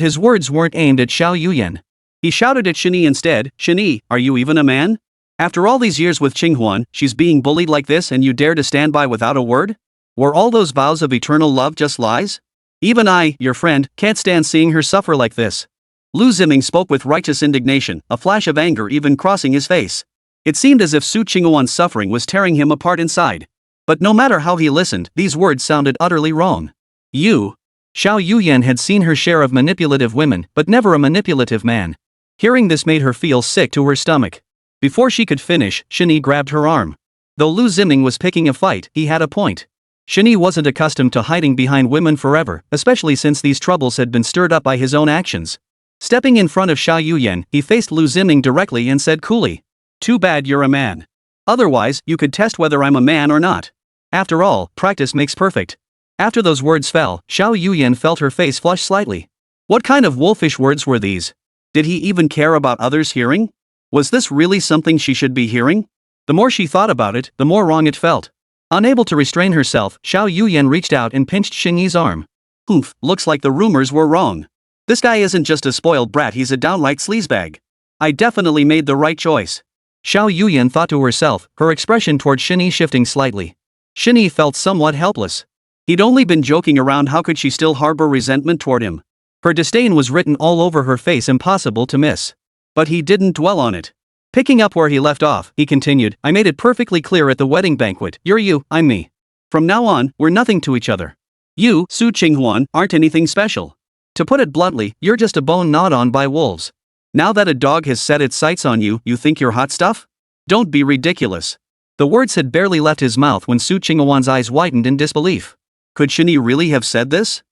his words weren't aimed at Xiao Yuyan. He shouted at Shen Yi instead, Shen Yi, are you even a man? After all these years with Qinghuan, she's being bullied like this and you dare to stand by without a word? Were all those vows of eternal love just lies? Even I, your friend, can't stand seeing her suffer like this. Liu Ziming spoke with righteous indignation, a flash of anger even crossing his face. It seemed as if Su Qinghuan's suffering was tearing him apart inside. But no matter how he listened, these words sounded utterly wrong. You. Xiao Yuyan had seen her share of manipulative women, but never a manipulative man. Hearing this made her feel sick to her stomach. Before she could finish, Shen Yi grabbed her arm. Though Liu Ziming was picking a fight, he had a point. Shen Yi wasn't accustomed to hiding behind women forever, especially since these troubles had been stirred up by his own actions. Stepping in front of Xiao Yuyan, he faced Liu Ziming directly and said coolly, "Too bad you're a man. Otherwise, you could test whether I'm a man or not. After all, practice makes perfect." After those words fell, Xiao Yuyan felt her face flush slightly. What kind of wolfish words were these? Did he even care about others hearing? Was this really something she should be hearing? The more she thought about it, the more wrong it felt. Unable to restrain herself, Xiao Yuyan reached out and pinched Shen Yi's arm. Oof, looks like the rumors were wrong. This guy isn't just a spoiled brat, he's a downright sleazebag. I definitely made the right choice. Xiao Yuyan thought to herself, her expression toward Shen Yi shifting slightly. Shen Yi felt somewhat helpless. He'd only been joking around, how could she still harbor resentment toward him? Her disdain was written all over her face, impossible to miss. But he didn't dwell on it. Picking up where he left off, he continued, I made it perfectly clear at the wedding banquet, you're you, I'm me. From now on, we're nothing to each other. You, Su Qinghuan, aren't anything special. To put it bluntly, you're just a bone gnawed on by wolves. Now that a dog has set its sights on you, you think you're hot stuff? Don't be ridiculous. The words had barely left his mouth when Su Qinghuan's eyes widened in disbelief. Could Shen Yi really have said this?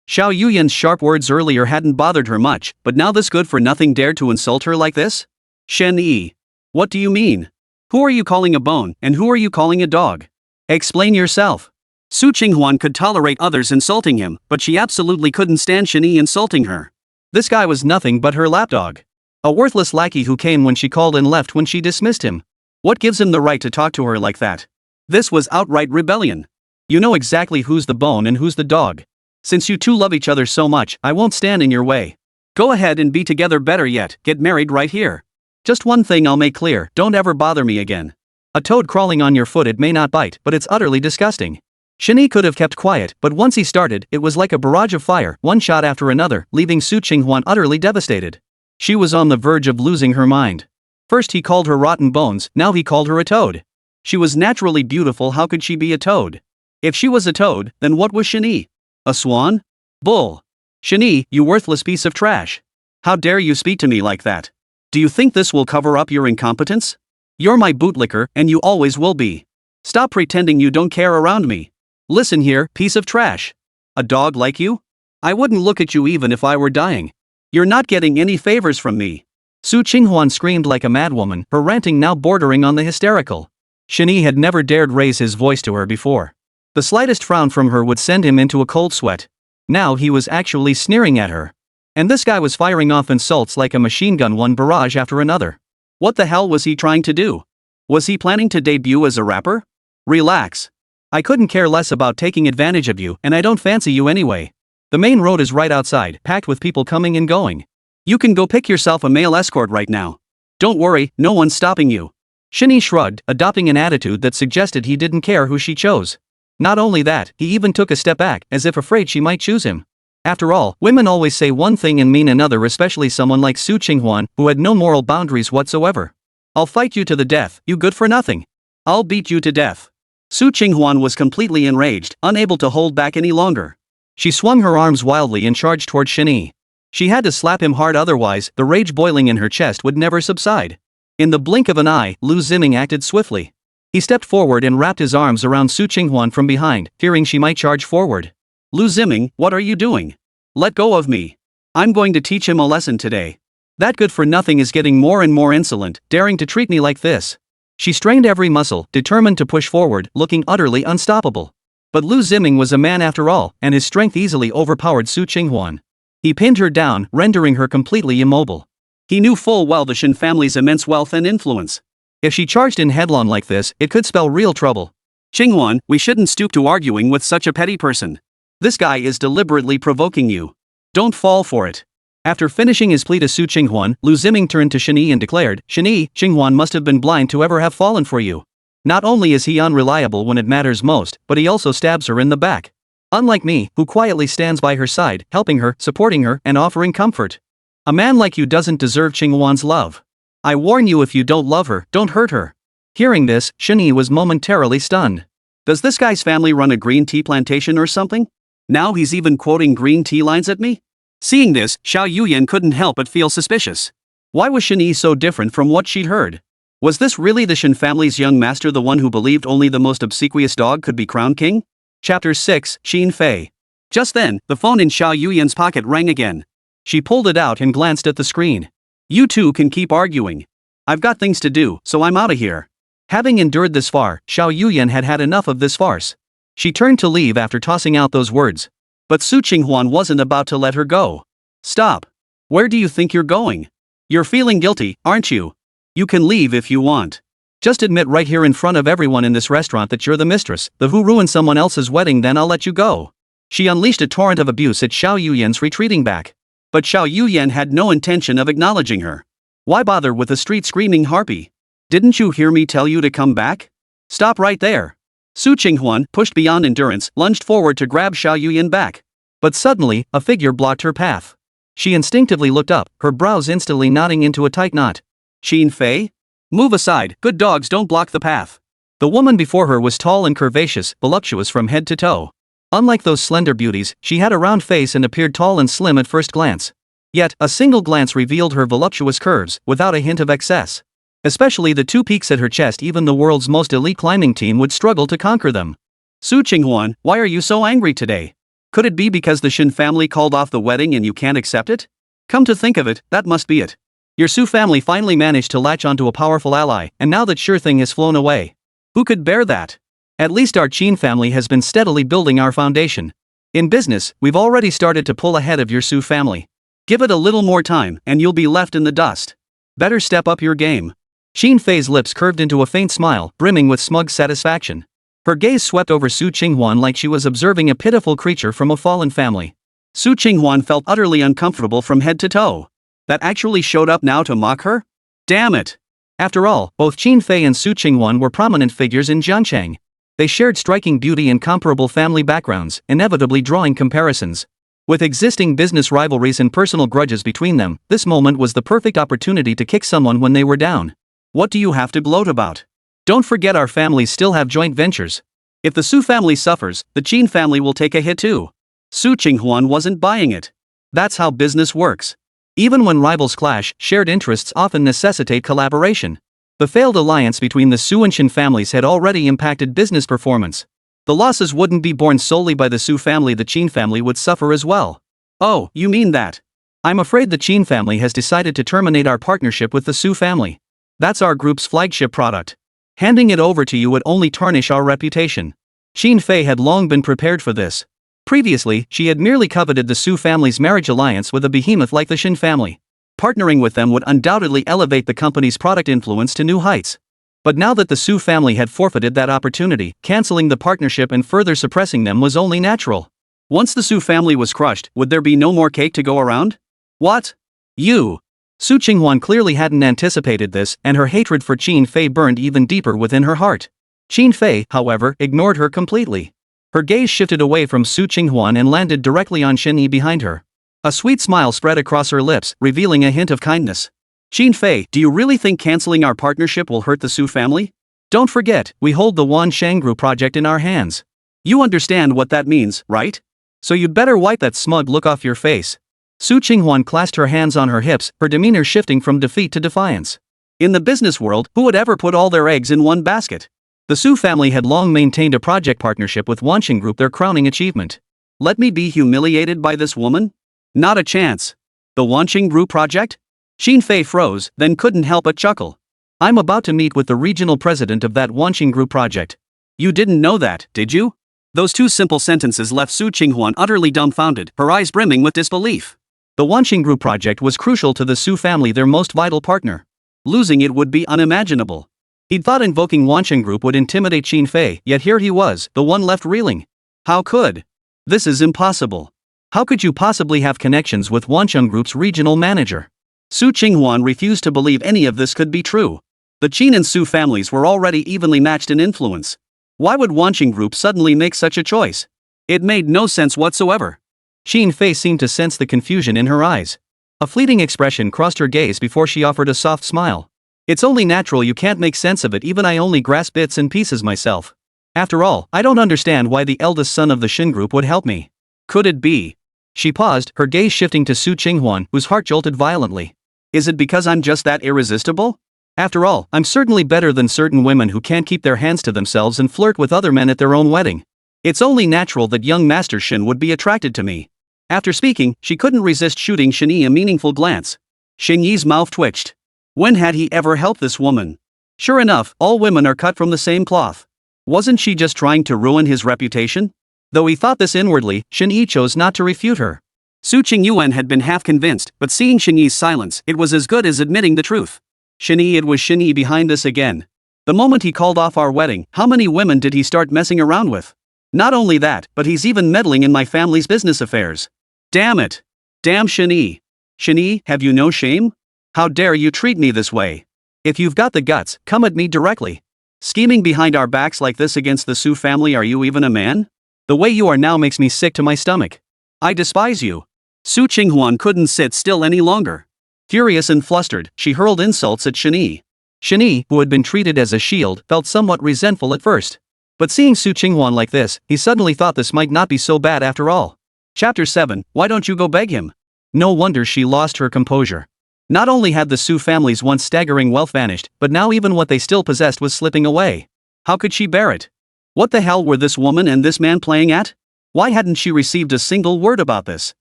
Xiao Yuyan's sharp words earlier hadn't bothered her much, but now this good-for-nothing dared to insult her like this? Shen Yi. What do you mean? Who are you calling a bone, and who are you calling a dog? Explain yourself. Su Qinghuan could tolerate others insulting him, but she absolutely couldn't stand Shen Yi insulting her. This guy was nothing but her lapdog. A worthless lackey who came when she called and left when she dismissed him. What gives him the right to talk to her like that? This was outright rebellion. You know exactly who's the bone and who's the dog. Since you two love each other so much, I won't stand in your way. Go ahead and be together, better yet, get married right here. Just one thing I'll make clear, don't ever bother me again. A toad crawling on your foot, it may not bite, but it's utterly disgusting. Shen Yi could have kept quiet, but once he started, it was like a barrage of fire, one shot after another, leaving Su Qinghuan utterly devastated. She was on the verge of losing her mind. First he called her rotten bones, now he called her a toad. She was naturally beautiful, how could she be a toad? If she was a toad, then what was Shen Yi? A swan? Bull. Shen Yi, you worthless piece of trash. How dare you speak to me like that? Do you think this will cover up your incompetence? You're my bootlicker, and you always will be. Stop pretending you don't care around me. Listen here, piece of trash. A dog like you? I wouldn't look at you even if I were dying. You're not getting any favors from me. Su Qinghuan screamed like a madwoman, her ranting now bordering on the hysterical. Shen Yi had never dared raise his voice to her before. The slightest frown from her would send him into a cold sweat. Now he was actually sneering at her. And this guy was firing off insults like a machine gun, one barrage after another. What the hell was he trying to do? Was he planning to debut as a rapper? Relax. I couldn't care less about taking advantage of you, and I don't fancy you anyway. The main road is right outside, packed with people coming and going. You can go pick yourself a male escort right now. Don't worry, no one's stopping you. Shen Yi shrugged, adopting an attitude that suggested he didn't care who she chose. Not only that, he even took a step back, as if afraid she might choose him. After all, women always say one thing and mean another, especially someone like Su Qinghuan, who had no moral boundaries whatsoever. I'll fight you to the death, you good for nothing. I'll beat you to death. Su Qinghuan was completely enraged, unable to hold back any longer. She swung her arms wildly and charged toward Shen Yi. She had to slap him hard, otherwise, the rage boiling in her chest would never subside. In the blink of an eye, Liu Ziming acted swiftly. He stepped forward and wrapped his arms around Su Qinghuan from behind, fearing she might charge forward. Liu Ziming, what are you doing? Let go of me. I'm going to teach him a lesson today. That good-for-nothing is getting more and more insolent, daring to treat me like this. She strained every muscle, determined to push forward, looking utterly unstoppable. But Liu Ziming was a man after all, and his strength easily overpowered Su Qinghuan. He pinned her down, rendering her completely immobile. He knew full well the Shen family's immense wealth and influence. If she charged in headlong like this, it could spell real trouble. Qinghuan, we shouldn't stoop to arguing with such a petty person. This guy is deliberately provoking you. Don't fall for it. After finishing his plea to Su Qinghuan, Liu Ziming turned to Shen Yi and declared, Shen Yi, Qinghuan must have been blind to ever have fallen for you. Not only is he unreliable when it matters most, but he also stabs her in the back. Unlike me, who quietly stands by her side, helping her, supporting her, and offering comfort. A man like you doesn't deserve Qinghuan's love. I warn you, if you don't love her, don't hurt her. Hearing this, Shen Yi was momentarily stunned. Does this guy's family run a green tea plantation or something? Now he's even quoting green tea lines at me? Seeing this, Xiao Yuyan couldn't help but feel suspicious. Why was Shen Yi so different from what she'd heard? Was this really the Shen family's young master, the one who believed only the most obsequious dog could be crowned king? Chapter 6, Xin Fei. Just then, the phone in Xiao Yuyan's pocket rang again. She pulled it out and glanced at the screen. You two can keep arguing. I've got things to do, so I'm outta here. Having endured this far, Xiao Yuyan had had enough of this farce. She turned to leave after tossing out those words. But Su Qinghuan wasn't about to let her go. Stop. Where do you think you're going? You're feeling guilty, aren't you? You can leave if you want. Just admit right here in front of everyone in this restaurant that you're the mistress, the who ruined someone else's wedding, then I'll let you go. She unleashed a torrent of abuse at Xiao Yuyan's retreating back. But Xiao Yuyan had no intention of acknowledging her. Why bother with a street-screaming harpy? Didn't you hear me tell you to come back? Stop right there. Su Qinghuan, pushed beyond endurance, lunged forward to grab Xiao Yuyan back. But suddenly, a figure blocked her path. She instinctively looked up, her brows instantly knotting into a tight knot. Xin Fei? Move aside, good dogs don't block the path. The woman before her was tall and curvaceous, voluptuous from head to toe. Unlike those slender beauties, she had a round face and appeared tall and slim at first glance. Yet, a single glance revealed her voluptuous curves, without a hint of excess. Especially the two peaks at her chest, even the world's most elite climbing team would struggle to conquer them. Su Qinghuan, why are you so angry today? Could it be because the Shen family called off the wedding and you can't accept it? Come to think of it, that must be it. Your Su family finally managed to latch onto a powerful ally, and now that sure thing has flown away. Who could bear that? At least our Qin family has been steadily building our foundation. In business, we've already started to pull ahead of your Su family. Give it a little more time, and you'll be left in the dust. Better step up your game. Xin Fei's lips curved into a faint smile, brimming with smug satisfaction. Her gaze swept over Su Qinghuan like she was observing a pitiful creature from a fallen family. Su Qinghuan felt utterly uncomfortable from head to toe. That actually showed up now to mock her? Damn it! After all, both Xin Fei and Su Qinghuan were prominent figures in Jiancheng. They shared striking beauty and comparable family backgrounds, inevitably drawing comparisons. With existing business rivalries and personal grudges between them, this moment was the perfect opportunity to kick someone when they were down. What do you have to gloat about? Don't forget our families still have joint ventures. If the Su family suffers, the Qin family will take a hit too. Su Qinghuan wasn't buying it. That's how business works. Even when rivals clash, shared interests often necessitate collaboration. The failed alliance between the Su and Shen families had already impacted business performance. The losses wouldn't be borne solely by the Su family, the Qin family would suffer as well. Oh, you mean that? I'm afraid the Qin family has decided to terminate our partnership with the Su family. That's our group's flagship product. Handing it over to you would only tarnish our reputation. Xin Fei had long been prepared for this. Previously, she had merely coveted the Su family's marriage alliance with a behemoth like the Shen family. Partnering with them would undoubtedly elevate the company's product influence to new heights. But now that the Su family had forfeited that opportunity, canceling the partnership and further suppressing them was only natural. Once the Su family was crushed, would there be no more cake to go around? What? You! Su Qinghuan clearly hadn't anticipated this, and her hatred for Qin Fei burned even deeper within her heart. Qin Fei, however, ignored her completely. Her gaze shifted away from Su Qinghuan and landed directly on Shen Yi behind her. A sweet smile spread across her lips, revealing a hint of kindness. Qin Fei, do you really think canceling our partnership will hurt the Su family? Don't forget, we hold the Wansheng Group project in our hands. You understand what that means, right? So you'd better wipe that smug look off your face. Su Qinghuan clasped her hands on her hips, her demeanor shifting from defeat to defiance. In the business world, who would ever put all their eggs in one basket? The Su family had long maintained a project partnership with Wansheng Group, their crowning achievement. Let me be humiliated by this woman? Not a chance. The Wansheng Group project? Qin Fei froze, then couldn't help but chuckle. I'm about to meet with the regional president of that Wansheng Group project. You didn't know that, did you? Those two simple sentences left Su Qinghuan utterly dumbfounded, her eyes brimming with disbelief. The Wansheng Group project was crucial to the Su family, their most vital partner. Losing it would be unimaginable. He'd thought invoking Wansheng Group would intimidate Qin Fei, yet here he was, the one left reeling. How could? This is impossible. How could you possibly have connections with Wansheng Group's regional manager? Su Qinghuan refused to believe any of this could be true. The Qin and Su families were already evenly matched in influence. Why would Wansheng Group suddenly make such a choice? It made no sense whatsoever. Qin Fei seemed to sense the confusion in her eyes. A fleeting expression crossed her gaze before she offered a soft smile. It's only natural you can't make sense of it, even I only grasp bits and pieces myself. After all, I don't understand why the eldest son of the Shen Group would help me. Could it be? She paused, her gaze shifting to Su Qinghuan, whose heart jolted violently. Is it because I'm just that irresistible? After all, I'm certainly better than certain women who can't keep their hands to themselves and flirt with other men at their own wedding. It's only natural that young Master Shen would be attracted to me. After speaking, she couldn't resist shooting Shen Yi a meaningful glance. Shen Yi's mouth twitched. When had he ever helped this woman? Sure enough, all women are cut from the same cloth. Wasn't she just trying to ruin his reputation? Though he thought this inwardly, Shen Yi chose not to refute her. Su Qinghuan had been half convinced, but seeing Shen Yi's silence, it was as good as admitting the truth. Shen Yi, it was Shen Yi behind this again. The moment he called off our wedding, how many women did he start messing around with? Not only that, but he's even meddling in my family's business affairs. Damn it. Damn Shen Yi. Shen Yi, have you no shame? How dare you treat me this way? If you've got the guts, come at me directly. Scheming behind our backs like this against the Su family, are you even a man? The way you are now makes me sick to my stomach. I despise you. Su Qinghuan couldn't sit still any longer. Furious and flustered, she hurled insults at Shen Yi. Shen Yi, who had been treated as a shield, felt somewhat resentful at first. But seeing Su Qinghuan like this, he suddenly thought this might not be so bad after all. Chapter 7, Why don't you go beg him? No wonder she lost her composure. Not only had the Su family's once staggering wealth vanished, but now even what they still possessed was slipping away. How could she bear it? What the hell were this woman and this man playing at? Why hadn't she received a single word about this?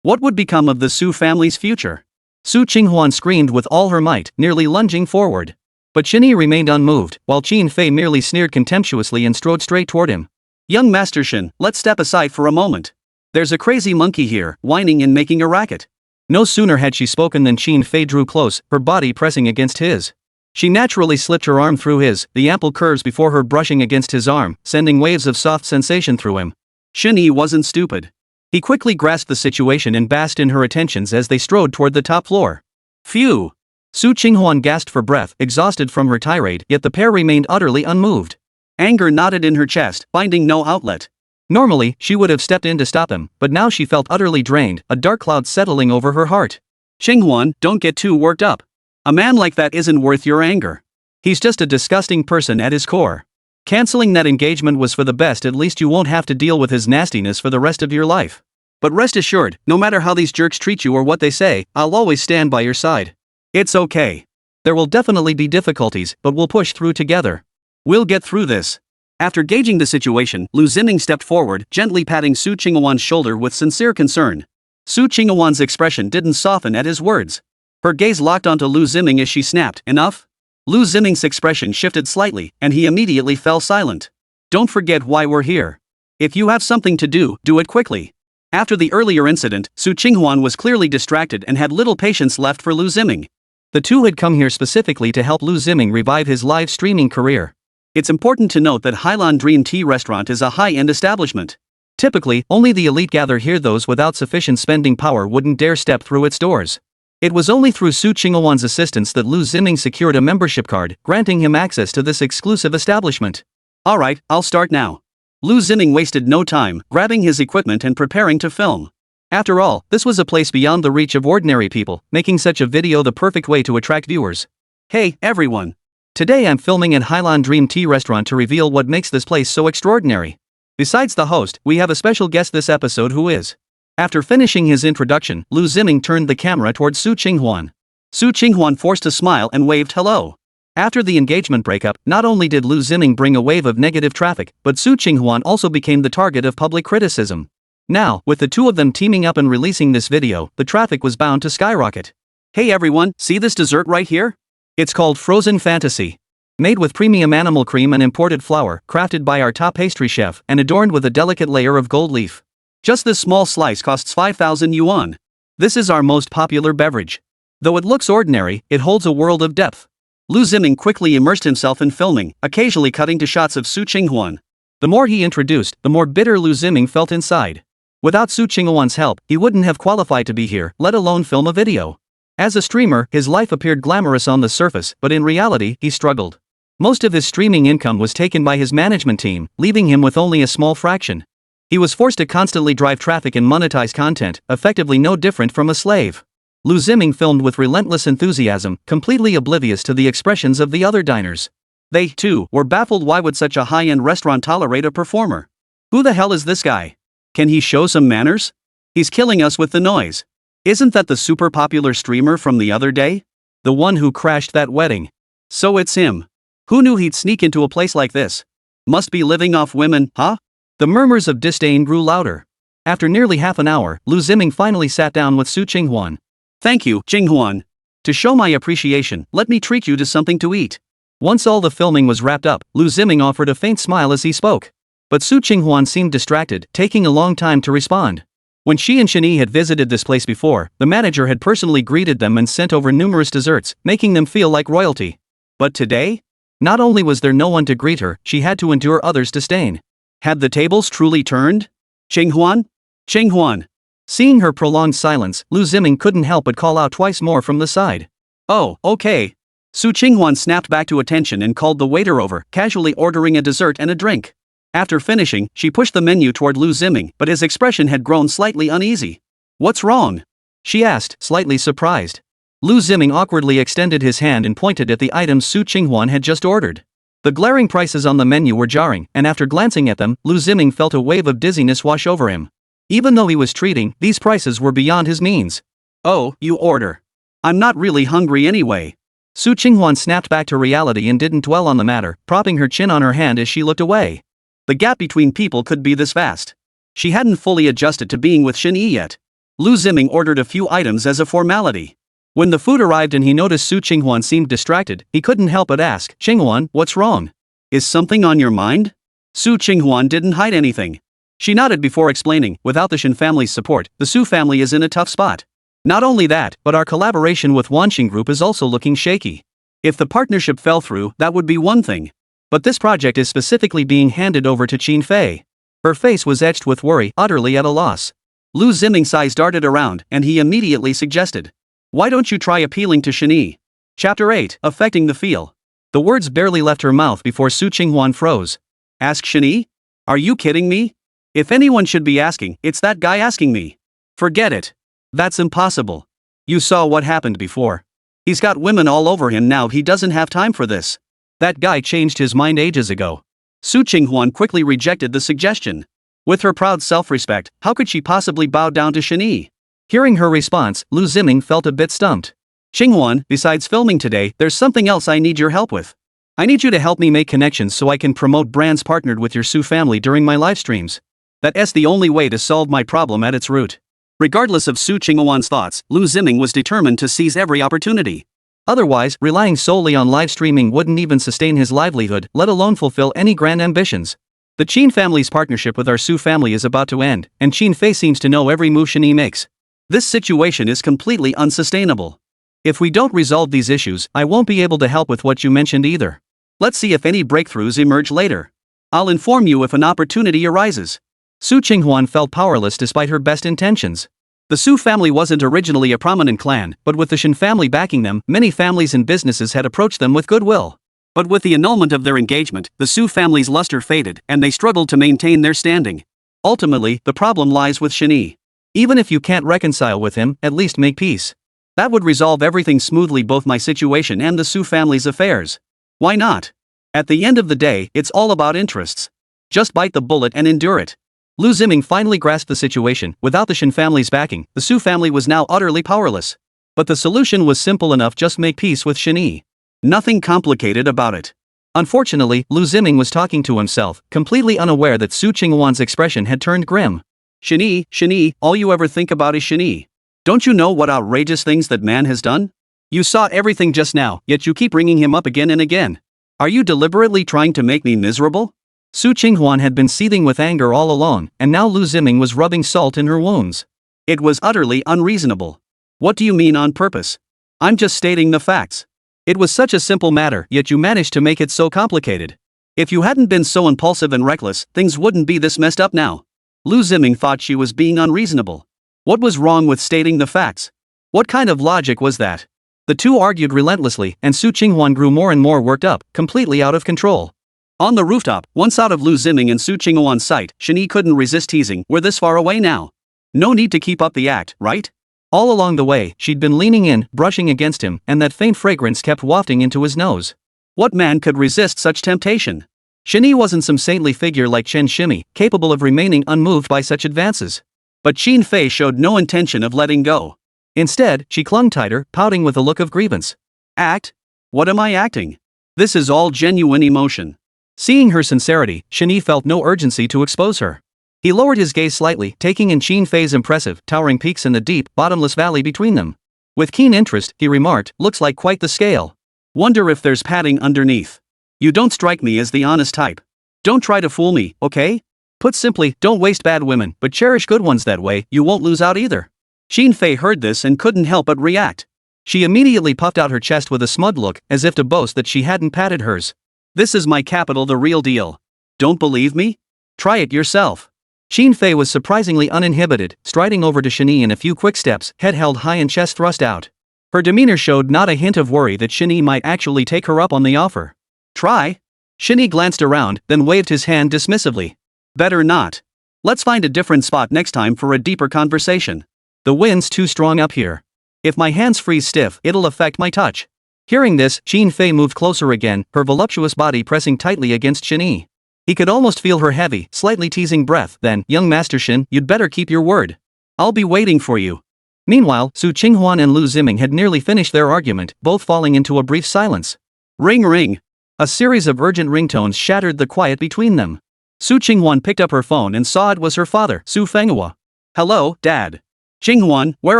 What would become of the Su family's future? Su Qinghuan screamed with all her might, nearly lunging forward. But Shen Yi remained unmoved, while Qin Fei merely sneered contemptuously and strode straight toward him. Young Master Shen, let's step aside for a moment. There's a crazy monkey here, whining and making a racket. No sooner had she spoken than Qin Fei drew close, her body pressing against his. She naturally slipped her arm through his, the ample curves before her brushing against his arm, sending waves of soft sensation through him. Shen Yi wasn't stupid. He quickly grasped the situation and basked in her attentions as they strode toward the top floor. Phew! Su Qinghuan gasped for breath, exhausted from her tirade, yet the pair remained utterly unmoved. Anger knotted in her chest, finding no outlet. Normally, she would have stepped in to stop him, but now she felt utterly drained, a dark cloud settling over her heart. Qinghuan, don't get too worked up. A man like that isn't worth your anger. He's just a disgusting person at his core. Canceling that engagement was for the best, at least you won't have to deal with his nastiness for the rest of your life. But rest assured, no matter how these jerks treat you or what they say, I'll always stand by your side. It's okay. There will definitely be difficulties, but we'll push through together. We'll get through this. After gauging the situation, Liu Ziming stepped forward, gently patting Su Qinghuan's shoulder with sincere concern. Su Qinghuan's expression didn't soften at his words. Her gaze locked onto Liu Ziming as she snapped, Enough? Liu Ziming's expression shifted slightly, and he immediately fell silent. Don't forget why we're here. If you have something to do, do it quickly. After the earlier incident, Su Qinghuan was clearly distracted and had little patience left for Liu Ziming. The two had come here specifically to help Liu Ziming revive his live streaming career. It's important to note that Hailan Dream Tea Restaurant is a high-end establishment. Typically, only the elite gather here. Those without sufficient spending power wouldn't dare step through its doors. It was only through Su Qinghuan's assistance that Liu Ziming secured a membership card, granting him access to this exclusive establishment. Alright, I'll start now. Liu Ziming wasted no time, grabbing his equipment and preparing to film. After all, this was a place beyond the reach of ordinary people, making such a video the perfect way to attract viewers. Hey, everyone! Today I'm filming at Hailan Dream Tea Restaurant to reveal what makes this place so extraordinary. Besides the host, we have a special guest this episode who is. After finishing his introduction, Liu Ziming turned the camera towards Su Qinghuan. Su Qinghuan forced a smile and waved hello. After the engagement breakup, not only did Liu Ziming bring a wave of negative traffic, but Su Qinghuan also became the target of public criticism. Now, with the two of them teaming up and releasing this video, the traffic was bound to skyrocket. Hey everyone, see this dessert right here? It's called Frozen Fantasy. Made with premium animal cream and imported flour, crafted by our top pastry chef, and adorned with a delicate layer of gold leaf. Just this small slice costs 5,000 yuan. This is our most popular beverage. Though it looks ordinary, it holds a world of depth. Liu Ziming quickly immersed himself in filming, occasionally cutting to shots of Su Qinghuan. The more he introduced, the more bitter Liu Ziming felt inside. Without Su Qinghuan's help, he wouldn't have qualified to be here, let alone film a video. As a streamer, his life appeared glamorous on the surface, but in reality, he struggled. Most of his streaming income was taken by his management team, leaving him with only a small fraction. He was forced to constantly drive traffic and monetize content, effectively no different from a slave. Liu Ziming filmed with relentless enthusiasm, completely oblivious to the expressions of the other diners. They, too, were baffled. Why would such a high-end restaurant tolerate a performer? Who the hell is this guy? Can he show some manners? He's killing us with the noise. Isn't that the super popular streamer from the other day? The one who crashed that wedding. So it's him. Who knew he'd sneak into a place like this? Must be living off women, huh? The murmurs of disdain grew louder. After nearly half an hour, Liu Ziming finally sat down with Su Qinghuan. Thank you, Qinghuan. To show my appreciation, let me treat you to something to eat. Once all the filming was wrapped up, Liu Ziming offered a faint smile as he spoke. But Su Qinghuan seemed distracted, taking a long time to respond. When she and Shen Yi had visited this place before, the manager had personally greeted them and sent over numerous desserts, making them feel like royalty. But today? Not only was there no one to greet her, she had to endure others' disdain. Had the tables truly turned? Qinghuan? Qinghuan. Seeing her prolonged silence, Liu Ziming couldn't help but call out twice more from the side. Oh, okay. Su Qinghuan snapped back to attention and called the waiter over, casually ordering a dessert and a drink. After finishing, she pushed the menu toward Liu Ziming, but his expression had grown slightly uneasy. What's wrong? She asked, slightly surprised. Liu Ziming awkwardly extended his hand and pointed at the items Su Qinghuan had just ordered. The glaring prices on the menu were jarring, and after glancing at them, Liu Ziming felt a wave of dizziness wash over him. Even though he was treating, these prices were beyond his means. Oh, you order. I'm not really hungry anyway. Su Qinghuan snapped back to reality and didn't dwell on the matter, propping her chin on her hand as she looked away. The gap between people could be this vast. She hadn't fully adjusted to being with Shen Yi yet. Liu Ziming ordered a few items as a formality. When the food arrived and he noticed Su Qinghuan seemed distracted, he couldn't help but ask, Qinghuan, what's wrong? Is something on your mind? Su Qinghuan didn't hide anything. She nodded before explaining, without the Shen family's support, the Su family is in a tough spot. Not only that, but our collaboration with Wansheng Group is also looking shaky. If the partnership fell through, that would be one thing. But this project is specifically being handed over to Qin Fei. Her face was etched with worry, utterly at a loss. Liu Ziming's eyes darted around, and he immediately suggested, why don't you try appealing to Shen Yi? Chapter 8, Affecting the Feel. The words barely left her mouth before Su Qinghuan froze. Ask Shen Yi? Are you kidding me? If anyone should be asking, it's that guy asking me. Forget it. That's impossible. You saw what happened before. He's got women all over him now. He doesn't have time for this. That guy changed his mind ages ago. Su Qinghuan quickly rejected the suggestion. With her proud self-respect, how could she possibly bow down to Shen Yi? Hearing her response, Liu Ziming felt a bit stumped. Qinghuan, besides filming today, there's something else I need your help with. I need you to help me make connections so I can promote brands partnered with your Su family during my live streams. That's the only way to solve my problem at its root. Regardless of Su Qinghuan's thoughts, Liu Ziming was determined to seize every opportunity. Otherwise, relying solely on live streaming wouldn't even sustain his livelihood, let alone fulfill any grand ambitions. The Qin family's partnership with our Su family is about to end, and Qin Fei seems to know every move Shen Yi makes. This situation is completely unsustainable. If we don't resolve these issues, I won't be able to help with what you mentioned either. Let's see if any breakthroughs emerge later. I'll inform you if an opportunity arises. Su Qinghuan felt powerless despite her best intentions. The Su family wasn't originally a prominent clan, but with the Shen family backing them, many families and businesses had approached them with goodwill. But with the annulment of their engagement, the Su family's luster faded, and they struggled to maintain their standing. Ultimately, the problem lies with Shen Yi. Even if you can't reconcile with him, at least make peace. That would resolve everything smoothly, both my situation and the Su family's affairs. Why not? At the end of the day, it's all about interests. Just bite the bullet and endure it. Liu Ziming finally grasped the situation. Without the Shen family's backing, the Su family was now utterly powerless. But the solution was simple enough: just make peace with Shen Yi. Nothing complicated about it. Unfortunately, Liu Ziming was talking to himself, completely unaware that Su Qinghuan's expression had turned grim. Shen Yi, all you ever think about is Shen Yi. Don't you know what outrageous things that man has done? You saw everything just now, yet you keep bringing him up again and again. Are you deliberately trying to make me miserable? Su Qinghuan had been seething with anger all along, and now Liu Ziming was rubbing salt in her wounds. It was utterly unreasonable. What do you mean on purpose? I'm just stating the facts. It was such a simple matter, yet you managed to make it so complicated. If you hadn't been so impulsive and reckless, things wouldn't be this messed up now. Liu Ziming thought she was being unreasonable. What was wrong with stating the facts? What kind of logic was that? The two argued relentlessly, and Su Qinghuan grew more and more worked up, completely out of control. On the rooftop, once out of Liu Ziming and Su Qinghuan's sight, Shen Yi couldn't resist teasing. We're this far away now. No need to keep up the act, right? All along the way, she'd been leaning in, brushing against him, and that faint fragrance kept wafting into his nose. What man could resist such temptation? Shen Yi wasn't some saintly figure like Chen Shimi, capable of remaining unmoved by such advances. But Qin Fei showed no intention of letting go. Instead, she clung tighter, pouting with a look of grievance. Act? What am I acting? This is all genuine emotion. Seeing her sincerity, Shen Yi felt no urgency to expose her. He lowered his gaze slightly, taking in Qin Fei's impressive, towering peaks and the deep, bottomless valley between them. With keen interest, he remarked, looks like quite the scale. Wonder if there's padding underneath. You don't strike me as the honest type. Don't try to fool me, okay? Put simply, don't waste bad women, but cherish good ones. That way, you won't lose out either. Qin Fei heard this and couldn't help but react. She immediately puffed out her chest with a smug look, as if to boast that she hadn't padded hers. This is my capital, the real deal. Don't believe me? Try it yourself. Qin Fei was surprisingly uninhibited, striding over to Shen Yi in a few quick steps, head held high and chest thrust out. Her demeanor showed not a hint of worry that Shen Yi might actually take her up on the offer. Try? Shen Yi glanced around, then waved his hand dismissively. Better not. Let's find a different spot next time for a deeper conversation. The wind's too strong up here. If my hands freeze stiff, it'll affect my touch. Hearing this, Qin Fei moved closer again, her voluptuous body pressing tightly against Shen Yi. He could almost feel her heavy, slightly teasing breath. Then, young Master Shen, you'd better keep your word. I'll be waiting for you. Meanwhile, Su Qinghuan and Liu Ziming had nearly finished their argument, both falling into a brief silence. Ring ring. A series of urgent ringtones shattered the quiet between them. Su Qinghuan picked up her phone and saw it was her father, Su Fenghua. Hello, Dad. Qinghuan, where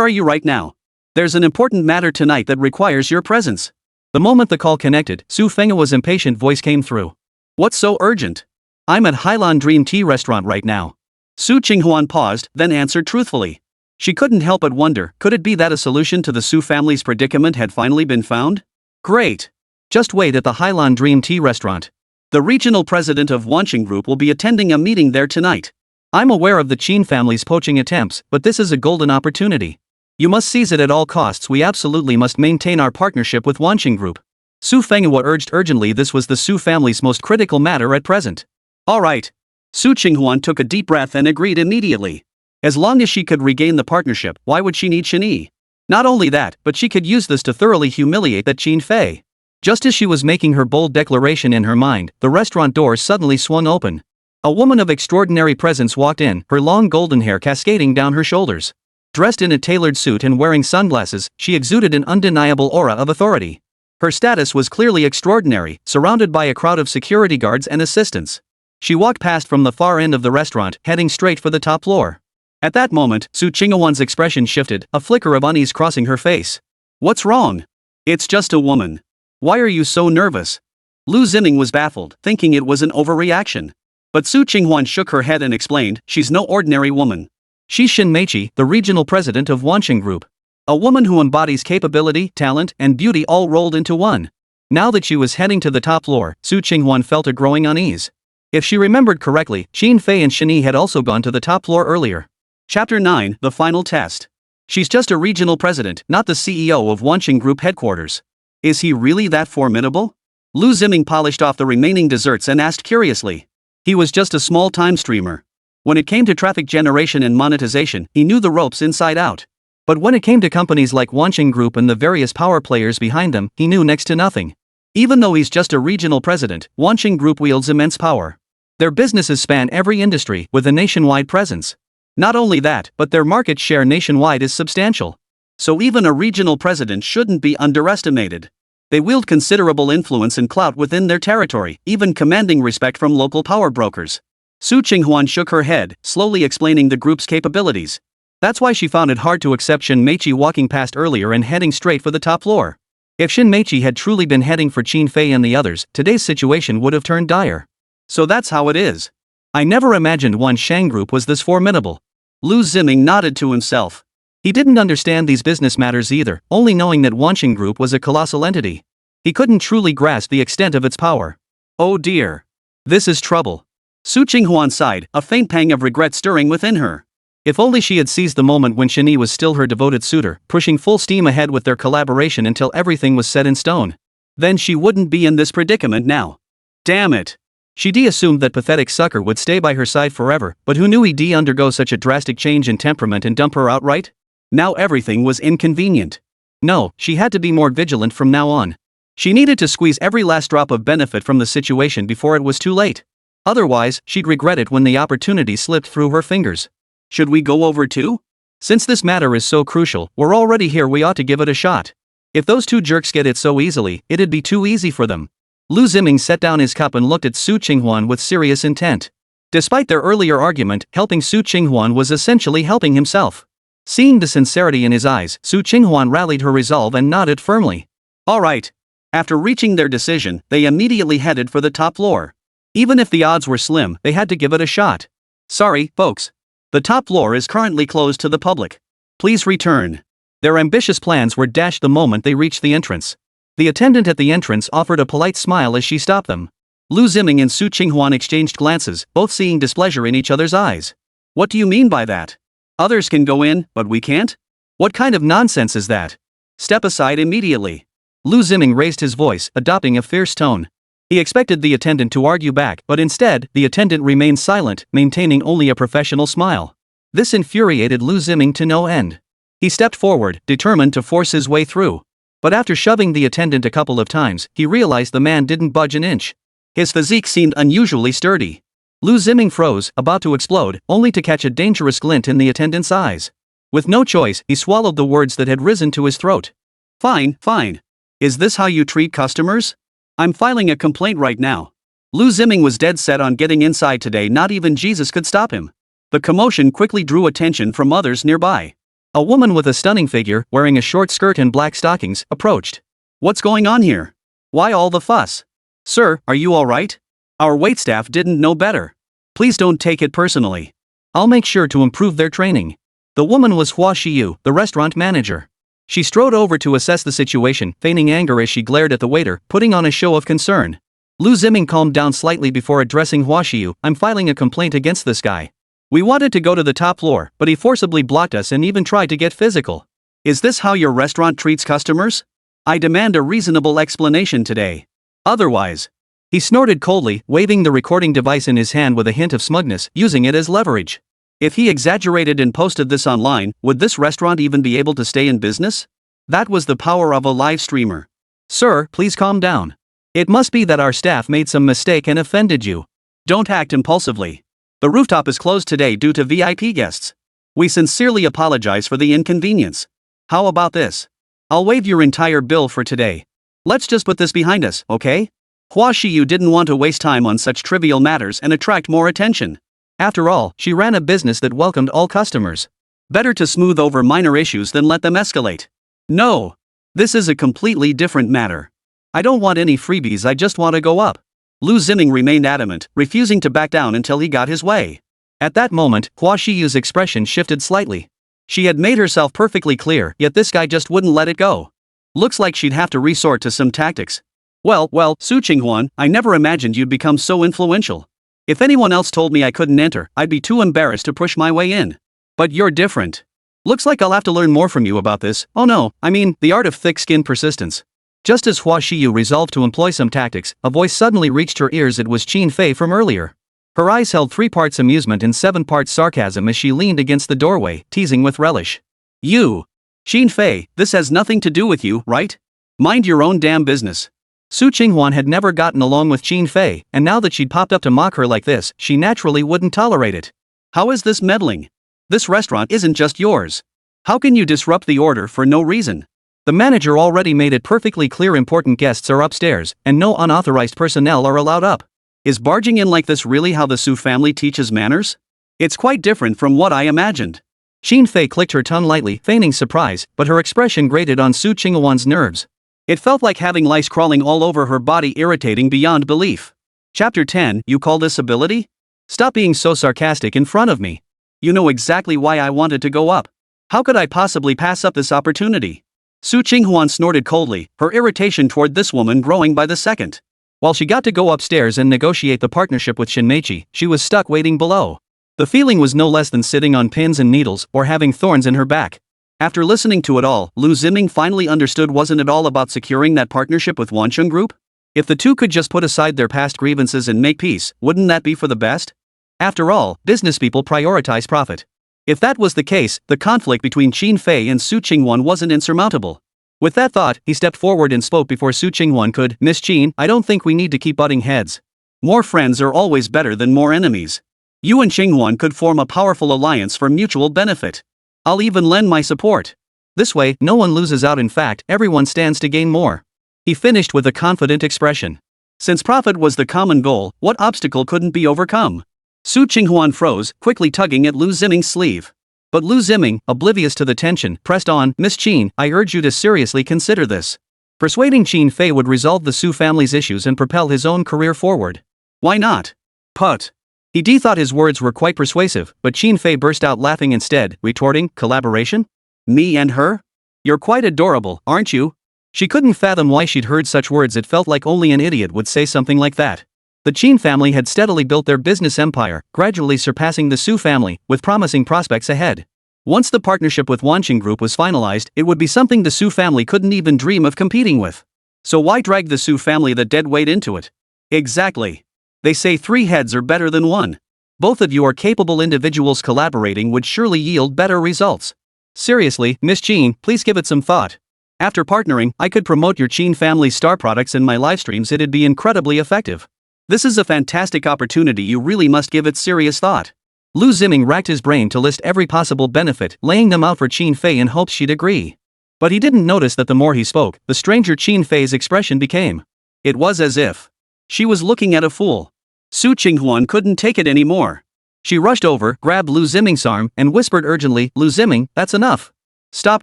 are you right now? There's an important matter tonight that requires your presence. The moment the call connected, Su Fenghua's impatient voice came through. What's so urgent? I'm at Hailan Dream Tea Restaurant right now. Su Qinghuan paused, then answered truthfully. She couldn't help but wonder, could it be that a solution to the Su family's predicament had finally been found? Great. Just wait at the Hailan Dream Tea Restaurant. The regional president of Wansheng Group will be attending a meeting there tonight. I'm aware of the Qin family's poaching attempts, but this is a golden opportunity. You must seize it at all costs. We absolutely must maintain our partnership with Wansheng Group. Su Fenghua urged urgently. This was the Su family's most critical matter at present. All right. Su Qinghuan took a deep breath and agreed immediately. As long as she could regain the partnership, why would she need Shen Yi? Not only that, but she could use this to thoroughly humiliate that Qin Fei. Just as she was making her bold declaration in her mind, the restaurant doors suddenly swung open. A woman of extraordinary presence walked in, her long golden hair cascading down her shoulders. Dressed in a tailored suit and wearing sunglasses, she exuded an undeniable aura of authority. Her status was clearly extraordinary, surrounded by a crowd of security guards and assistants. She walked past from the far end of the restaurant, heading straight for the top floor. At that moment, Su Qinghuan's expression shifted, a flicker of unease crossing her face. What's wrong? It's just a woman. Why are you so nervous? Liu Ziming was baffled, thinking it was an overreaction. But Su Qinghuan shook her head and explained, she's no ordinary woman. She's Shen Meiqi, the regional president of Wansheng Group. A woman who embodies capability, talent, and beauty all rolled into one. Now that she was heading to the top floor, Su Qinghuan felt a growing unease. If she remembered correctly, Qin Fei and Shen Yi had also gone to the top floor earlier. Chapter 9, The Final Test. She's just a regional president, not the CEO of Wansheng Group headquarters. Is he really that formidable? Liu Ziming polished off the remaining desserts and asked curiously. He was just a small-time streamer. When it came to traffic generation and monetization, he knew the ropes inside out. But when it came to companies like Wansheng Group and the various power players behind them, he knew next to nothing. Even though he's just a regional president, Wansheng Group wields immense power. Their businesses span every industry, with a nationwide presence. Not only that, but their market share nationwide is substantial. So even a regional president shouldn't be underestimated. They wield considerable influence and clout within their territory, even commanding respect from local power brokers. Su Qinghuan shook her head, slowly explaining the group's capabilities. That's why she found it hard to accept Shen Yi walking past earlier and heading straight for the top floor. If Shen Yi had truly been heading for Qin Fei and the others, today's situation would have turned dire. So that's how it is. I never imagined Wansheng Group was this formidable. Liu Ziming nodded to himself. He didn't understand these business matters either, only knowing that Wansheng Group was a colossal entity. He couldn't truly grasp the extent of its power. Oh dear. This is trouble. Su Qinghuan sighed, a faint pang of regret stirring within her. If only she had seized the moment when Shen Yi was still her devoted suitor, pushing full steam ahead with their collaboration until everything was set in stone. Then she wouldn't be in this predicament now. Damn it. She'd assumed that pathetic sucker would stay by her side forever, but who knew he'd undergo such a drastic change in temperament and dump her outright? Now everything was inconvenient. No, she had to be more vigilant from now on. She needed to squeeze every last drop of benefit from the situation before it was too late. Otherwise, she'd regret it when the opportunity slipped through her fingers. Should we go over too? Since this matter is so crucial, we're already here, we ought to give it a shot. If those two jerks get it so easily, it'd be too easy for them. Liu Ziming set down his cup and looked at Su Qinghuan with serious intent. Despite their earlier argument, helping Su Qinghuan was essentially helping himself. Seeing the sincerity in his eyes, Su Qinghuan rallied her resolve and nodded firmly. All right. After reaching their decision, they immediately headed for the top floor. Even if the odds were slim, they had to give it a shot. Sorry, folks. The top floor is currently closed to the public. Please return. Their ambitious plans were dashed the moment they reached the entrance. The attendant at the entrance offered a polite smile as she stopped them. Liu Ziming and Su Qinghuan exchanged glances, both seeing displeasure in each other's eyes. What do you mean by that? Others can go in, but we can't? What kind of nonsense is that? Step aside immediately. Liu Ziming raised his voice, adopting a fierce tone. He expected the attendant to argue back, but instead, the attendant remained silent, maintaining only a professional smile. This infuriated Liu Ziming to no end. He stepped forward, determined to force his way through. But after shoving the attendant a couple of times, he realized the man didn't budge an inch. His physique seemed unusually sturdy. Liu Ziming froze, about to explode, only to catch a dangerous glint in the attendant's eyes. With no choice, he swallowed the words that had risen to his throat. Fine, fine. Is this how you treat customers? I'm filing a complaint right now. Liu Ziming was dead set on getting inside today, not even Jesus could stop him. The commotion quickly drew attention from others nearby. A woman with a stunning figure, wearing a short skirt and black stockings, approached. What's going on here? Why all the fuss? Sir, are you alright? Our waitstaff didn't know better. Please don't take it personally. I'll make sure to improve their training. The woman was Hua Shiyu, the restaurant manager. She strode over to assess the situation, feigning anger as she glared at the waiter, putting on a show of concern. Liu Ziming calmed down slightly before addressing Hua Shiyu. I'm filing a complaint against this guy. We wanted to go to the top floor, but he forcibly blocked us and even tried to get physical. Is this how your restaurant treats customers? I demand a reasonable explanation today. Otherwise. He snorted coldly, waving the recording device in his hand with a hint of smugness, using it as leverage. If he exaggerated and posted this online, would this restaurant even be able to stay in business? That was the power of a live streamer. Sir, please calm down. It must be that our staff made some mistake and offended you. Don't act impulsively. The rooftop is closed today due to VIP guests. We sincerely apologize for the inconvenience. How about this? I'll waive your entire bill for today. Let's just put this behind us, okay? Hua Shiyu didn't want to waste time on such trivial matters and attract more attention. After all, she ran a business that welcomed all customers. Better to smooth over minor issues than let them escalate. No. This is a completely different matter. I don't want any freebies, I just want to go up. Liu Ziming remained adamant, refusing to back down until he got his way. At that moment, Hua Shiyu's expression shifted slightly. She had made herself perfectly clear, yet this guy just wouldn't let it go. Looks like she'd have to resort to some tactics. Well, Su Qinghuan, I never imagined you'd become so influential. If anyone else told me I couldn't enter, I'd be too embarrassed to push my way in. But you're different. Looks like I'll have to learn more from you about this. Oh no, I mean, the art of thick-skinned persistence. Just as Hua Shiyu resolved to employ some tactics, a voice suddenly reached her ears. It was Qin Fei from earlier. Her eyes held 3 parts amusement and 7 parts sarcasm as she leaned against the doorway, teasing with relish. You! Qin Fei, this has nothing to do with you, right? Mind your own damn business. Su Qinghuan had never gotten along with Qin Fei, and now that she'd popped up to mock her like this, she naturally wouldn't tolerate it. How is this meddling? This restaurant isn't just yours. How can you disrupt the order for no reason? The manager already made it perfectly clear important guests are upstairs, and no unauthorized personnel are allowed up. Is barging in like this really how the Su family teaches manners? It's quite different from what I imagined. Qin Fei clicked her tongue lightly, feigning surprise, but her expression grated on Su Qinghuan's nerves. It felt like having lice crawling all over her body, irritating beyond belief. Chapter 10, you call this ability? Stop being so sarcastic in front of me. You know exactly why I wanted to go up. How could I possibly pass up this opportunity? Su Qinghuan snorted coldly, her irritation toward this woman growing by the second. While she got to go upstairs and negotiate the partnership with Shenmei, she was stuck waiting below. The feeling was no less than sitting on pins and needles or having thorns in her back. After listening to it all, Liu Ziming finally understood, wasn't it all about securing that partnership with Wansheng Group? If the two could just put aside their past grievances and make peace, wouldn't that be for the best? After all, business people prioritize profit. If that was the case, the conflict between Qin Fei and Su Qinghuan wasn't insurmountable. With that thought, he stepped forward and spoke before Su Qinghuan could. Miss Qin, I don't think we need to keep butting heads. More friends are always better than more enemies. You and Qinghuan could form a powerful alliance for mutual benefit. I'll even lend my support. This way, no one loses out. In fact, everyone stands to gain more. He finished with a confident expression. Since profit was the common goal, what obstacle couldn't be overcome? Su Qinghuan froze, quickly tugging at Liu Ziming's sleeve. But Liu Ziming, oblivious to the tension, pressed on. Miss Qin, I urge you to seriously consider this. Persuading Qin Fei would resolve the Su family's issues and propel his own career forward. Why not? Put. He thought his words were quite persuasive, but Qin Fei burst out laughing instead, retorting, collaboration? Me and her? You're quite adorable, aren't you? She couldn't fathom why she'd heard such words. It felt like only an idiot would say something like that. The Qin family had steadily built their business empire, gradually surpassing the Su family, with promising prospects ahead. Once the partnership with Wansheng Group was finalized, it would be something the Su family couldn't even dream of competing with. So why drag the Su family the dead weight into it? Exactly. They say 3 heads are better than 1. Both of you are capable individuals. Collaborating would surely yield better results. Seriously, Miss Qin, please give it some thought. After partnering, I could promote your Qin family's star products in my livestreams. It'd be incredibly effective. This is a fantastic opportunity. You really must give it serious thought. Liu Ziming racked his brain to list every possible benefit, laying them out for Qin Fei in hopes she'd agree. But he didn't notice that the more he spoke, the stranger Qin Fei's expression became. It was as if she was looking at a fool. Su Qinghuan couldn't take it anymore. She rushed over, grabbed Liu Ziming's arm, and whispered urgently, Liu Ziming, that's enough. Stop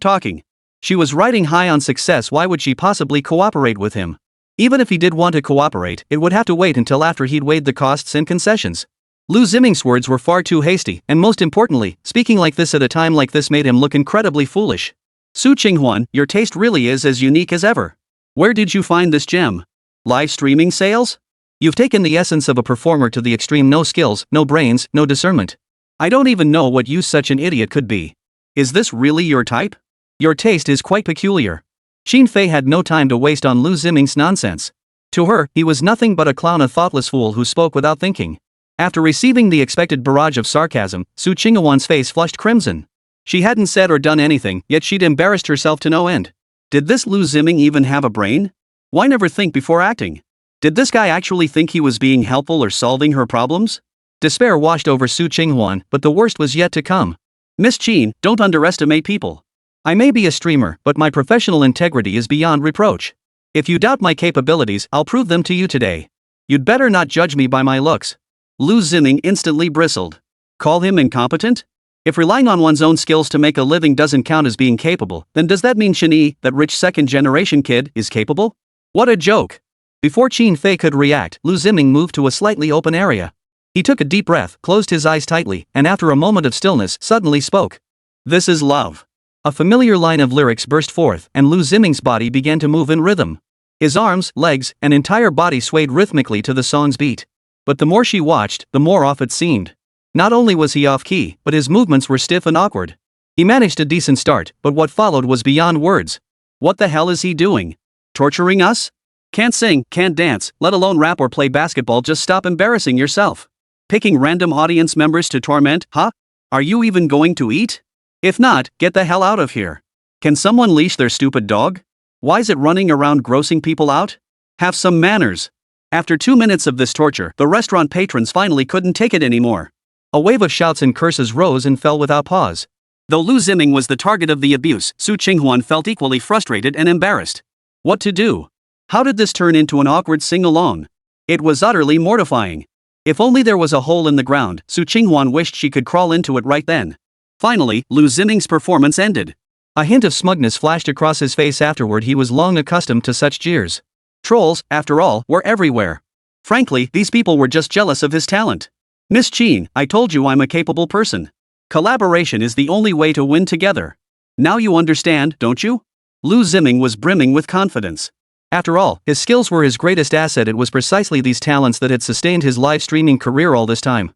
talking. She was riding high on success. Why would she possibly cooperate with him? Even if he did want to cooperate, it would have to wait until after he'd weighed the costs and concessions. Liu Ziming's words were far too hasty, and most importantly, speaking like this at a time like this made him look incredibly foolish. Su Qinghuan, your taste really is as unique as ever. Where did you find this gem? Live streaming sales? You've taken the essence of a performer to the extreme. No skills, no brains, no discernment. I don't even know what use such an idiot could be. Is this really your type? Your taste is quite peculiar. Qin Fei had no time to waste on Liu Ziming's nonsense. To her, he was nothing but a clown, a thoughtless fool who spoke without thinking. After receiving the expected barrage of sarcasm, Su Qinghuan's face flushed crimson. She hadn't said or done anything, yet she'd embarrassed herself to no end. Did this Liu Ziming even have a brain? Why never think before acting? Did this guy actually think he was being helpful or solving her problems? Despair washed over Su Qinghuan, but the worst was yet to come. Miss Qin, don't underestimate people. I may be a streamer, but my professional integrity is beyond reproach. If you doubt my capabilities, I'll prove them to you today. You'd better not judge me by my looks. Liu Ziming instantly bristled. Call him incompetent? If relying on one's own skills to make a living doesn't count as being capable, then does that mean Shen Yi, that rich second-generation kid, is capable? What a joke! Before Qin Fei could react, Liu Ziming moved to a slightly open area. He took a deep breath, closed his eyes tightly, and after a moment of stillness, suddenly spoke. This is love. A familiar line of lyrics burst forth, and Liu Ziming's body began to move in rhythm. His arms, legs, and entire body swayed rhythmically to the song's beat. But the more she watched, the more off it seemed. Not only was he off-key, but his movements were stiff and awkward. He managed a decent start, but what followed was beyond words. What the hell is he doing? Torturing us? Can't sing, can't dance, let alone rap or play basketball, just stop embarrassing yourself. Picking random audience members to torment, huh? Are you even going to eat? If not, get the hell out of here. Can someone leash their stupid dog? Why is it running around grossing people out? Have some manners. After 2 minutes of this torture, the restaurant patrons finally couldn't take it anymore. A wave of shouts and curses rose and fell without pause. Though Liu Ziming was the target of the abuse, Su Qinghuan felt equally frustrated and embarrassed. What to do? How did this turn into an awkward sing-along? It was utterly mortifying. If only there was a hole in the ground, Su Qinghuan wished she could crawl into it right then. Finally, Liu Ziming's performance ended. A hint of smugness flashed across his face afterward. He was long accustomed to such jeers. Trolls, after all, were everywhere. Frankly, these people were just jealous of his talent. Miss Qin, I told you I'm a capable person. Collaboration is the only way to win together. Now you understand, don't you? Liu Ziming was brimming with confidence. After all, his skills were his greatest asset. It was precisely these talents that had sustained his live streaming career all this time.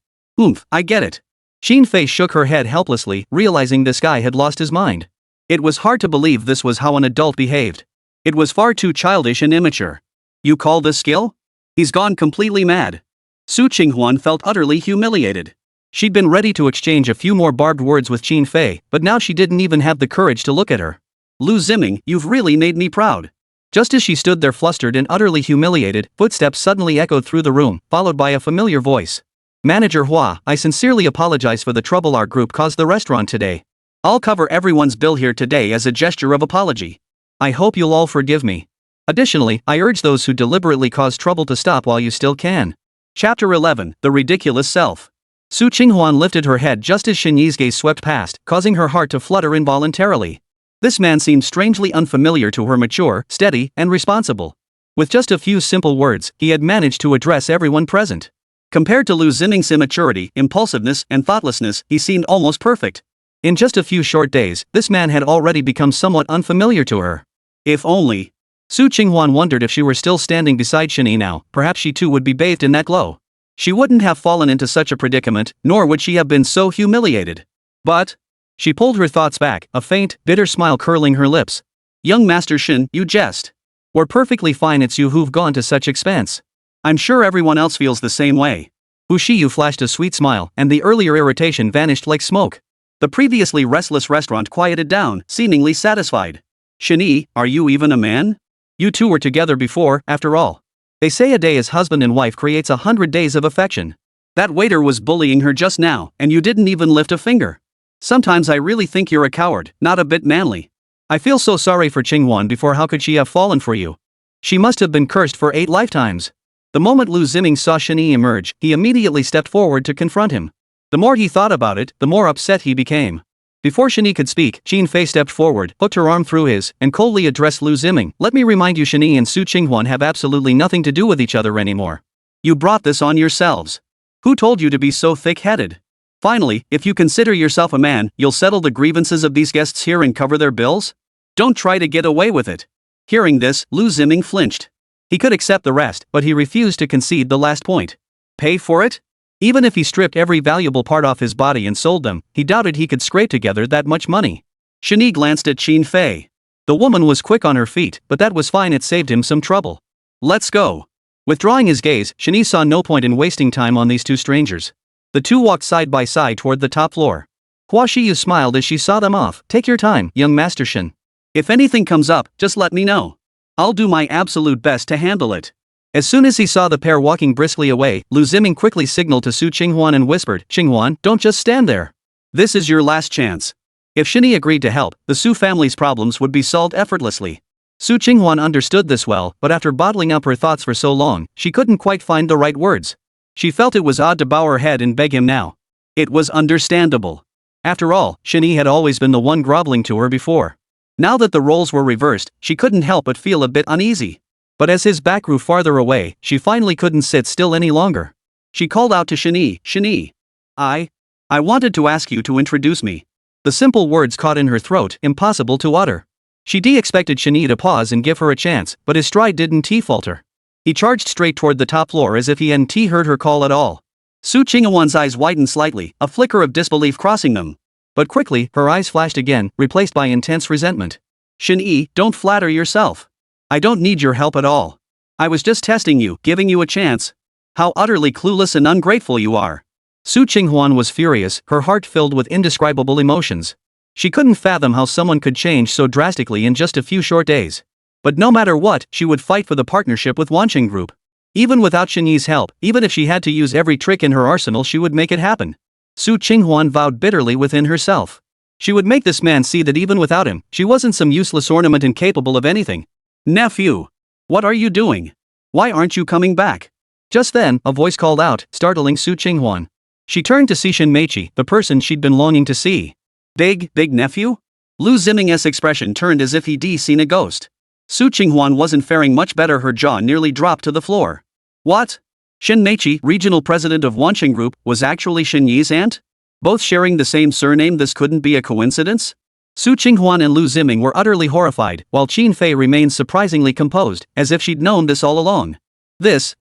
I get it. Qin Fei shook her head helplessly, realizing this guy had lost his mind. It was hard to believe this was how an adult behaved. It was far too childish and immature. You call this skill? He's gone completely mad. Su Qinghuan felt utterly humiliated. She'd been ready to exchange a few more barbed words with Qin Fei, but now she didn't even have the courage to look at her. Liu Ziming, you've really made me proud. Just as she stood there flustered and utterly humiliated, footsteps suddenly echoed through the room, followed by a familiar voice. Manager Hua, I sincerely apologize for the trouble our group caused the restaurant today. I'll cover everyone's bill here today as a gesture of apology. I hope you'll all forgive me. Additionally, I urge those who deliberately cause trouble to stop while you still can. Chapter 11, The Ridiculous Self. Su Qinghuan lifted her head just as Shen Yi's gaze swept past, causing her heart to flutter involuntarily. This man seemed strangely unfamiliar to her, mature, steady, and responsible. With just a few simple words, he had managed to address everyone present. Compared to Liu Ziming's immaturity, impulsiveness, and thoughtlessness, he seemed almost perfect. In just a few short days, this man had already become somewhat unfamiliar to her. If only. Su Qinghuan wondered if she were still standing beside Shen Yi now, perhaps she too would be bathed in that glow. She wouldn't have fallen into such a predicament, nor would she have been so humiliated. But she pulled her thoughts back, a faint, bitter smile curling her lips. Young Master Shen, you jest. We're perfectly fine, it's you who've gone to such expense. I'm sure everyone else feels the same way. Wu Shiyu flashed a sweet smile, and the earlier irritation vanished like smoke. The previously restless restaurant quieted down, seemingly satisfied. Shen Yi, are you even a man? You two were together before, after all. They say a day as husband and wife creates 100 days of affection. That waiter was bullying her just now, and you didn't even lift a finger. Sometimes I really think you're a coward, not a bit manly. I feel so sorry for Qinghuan. Before, how could she have fallen for you? She must have been cursed for 8 lifetimes. The moment Liu Ziming saw Shen Yi emerge, he immediately stepped forward to confront him. The more he thought about it, the more upset he became. Before Shen Yi could speak, Qin Fei stepped forward, hooked her arm through his, and coldly addressed Liu Ziming. Let me remind you, Shen Yi and Su Qinghuan have absolutely nothing to do with each other anymore. You brought this on yourselves. Who told you to be so thick-headed? Finally, if you consider yourself a man, you'll settle the grievances of these guests here and cover their bills? Don't try to get away with it. Hearing this, Liu Ziming flinched. He could accept the rest, but he refused to concede the last point. Pay for it? Even if he stripped every valuable part off his body and sold them, he doubted he could scrape together that much money. Shen Yi glanced at Qin Fei. The woman was quick on her feet, but that was fine, it saved him some trouble. Let's go. Withdrawing his gaze, Shen Yi saw no point in wasting time on these two strangers. The two walked side by side toward the top floor. Hua Shiyu smiled as she saw them off. Take your time, young Master Shen. If anything comes up, just let me know. I'll do my absolute best to handle it. As soon as he saw the pair walking briskly away, Liu Ziming quickly signaled to Su Qinghuan and whispered, Qinghuan, don't just stand there. This is your last chance. If Shen Yi agreed to help, the Su family's problems would be solved effortlessly. Su Qinghuan understood this well, but after bottling up her thoughts for so long, she couldn't quite find the right words. She felt it was odd to bow her head and beg him now. It was understandable. After all, Shen Yi had always been the one groveling to her before. Now that the roles were reversed, she couldn't help but feel a bit uneasy. But as his back grew farther away, she finally couldn't sit still any longer. She called out to Shen Yi, Shen Yi. I wanted to ask you to introduce me. The simple words caught in her throat, impossible to utter. She expected Shen Yi to pause and give her a chance, but his stride didn't falter. He charged straight toward the top floor as if he hadn't heard her call at all. Su Qinghuan's eyes widened slightly, a flicker of disbelief crossing them. But quickly, her eyes flashed again, replaced by intense resentment. Shen Yi, don't flatter yourself. I don't need your help at all. I was just testing you, giving you a chance. How utterly clueless and ungrateful you are. Su Qinghuan was furious, her heart filled with indescribable emotions. She couldn't fathom how someone could change so drastically in just a few short days. But no matter what, she would fight for the partnership with Wansheng Group. Even without Shen Yi's help, even if she had to use every trick in her arsenal, she would make it happen. Su Qinghuan vowed bitterly within herself. She would make this man see that even without him, she wasn't some useless ornament incapable of anything. Nephew! What are you doing? Why aren't you coming back? Just then, a voice called out, startling Su Qinghuan. She turned to see Shen Yi, the person she'd been longing to see. Big nephew? Liu Ziming's expression turned as if he'd seen a ghost. Su Qinghuan wasn't faring much better, her jaw nearly dropped to the floor. What? Shen Yi, regional president of Wansheng Group, was actually Shen Yi's aunt? Both sharing the same surname, this couldn't be a coincidence? Su Qinghuan and Liu Ziming were utterly horrified, while Qin Fei remained surprisingly composed, as if she'd known this all along.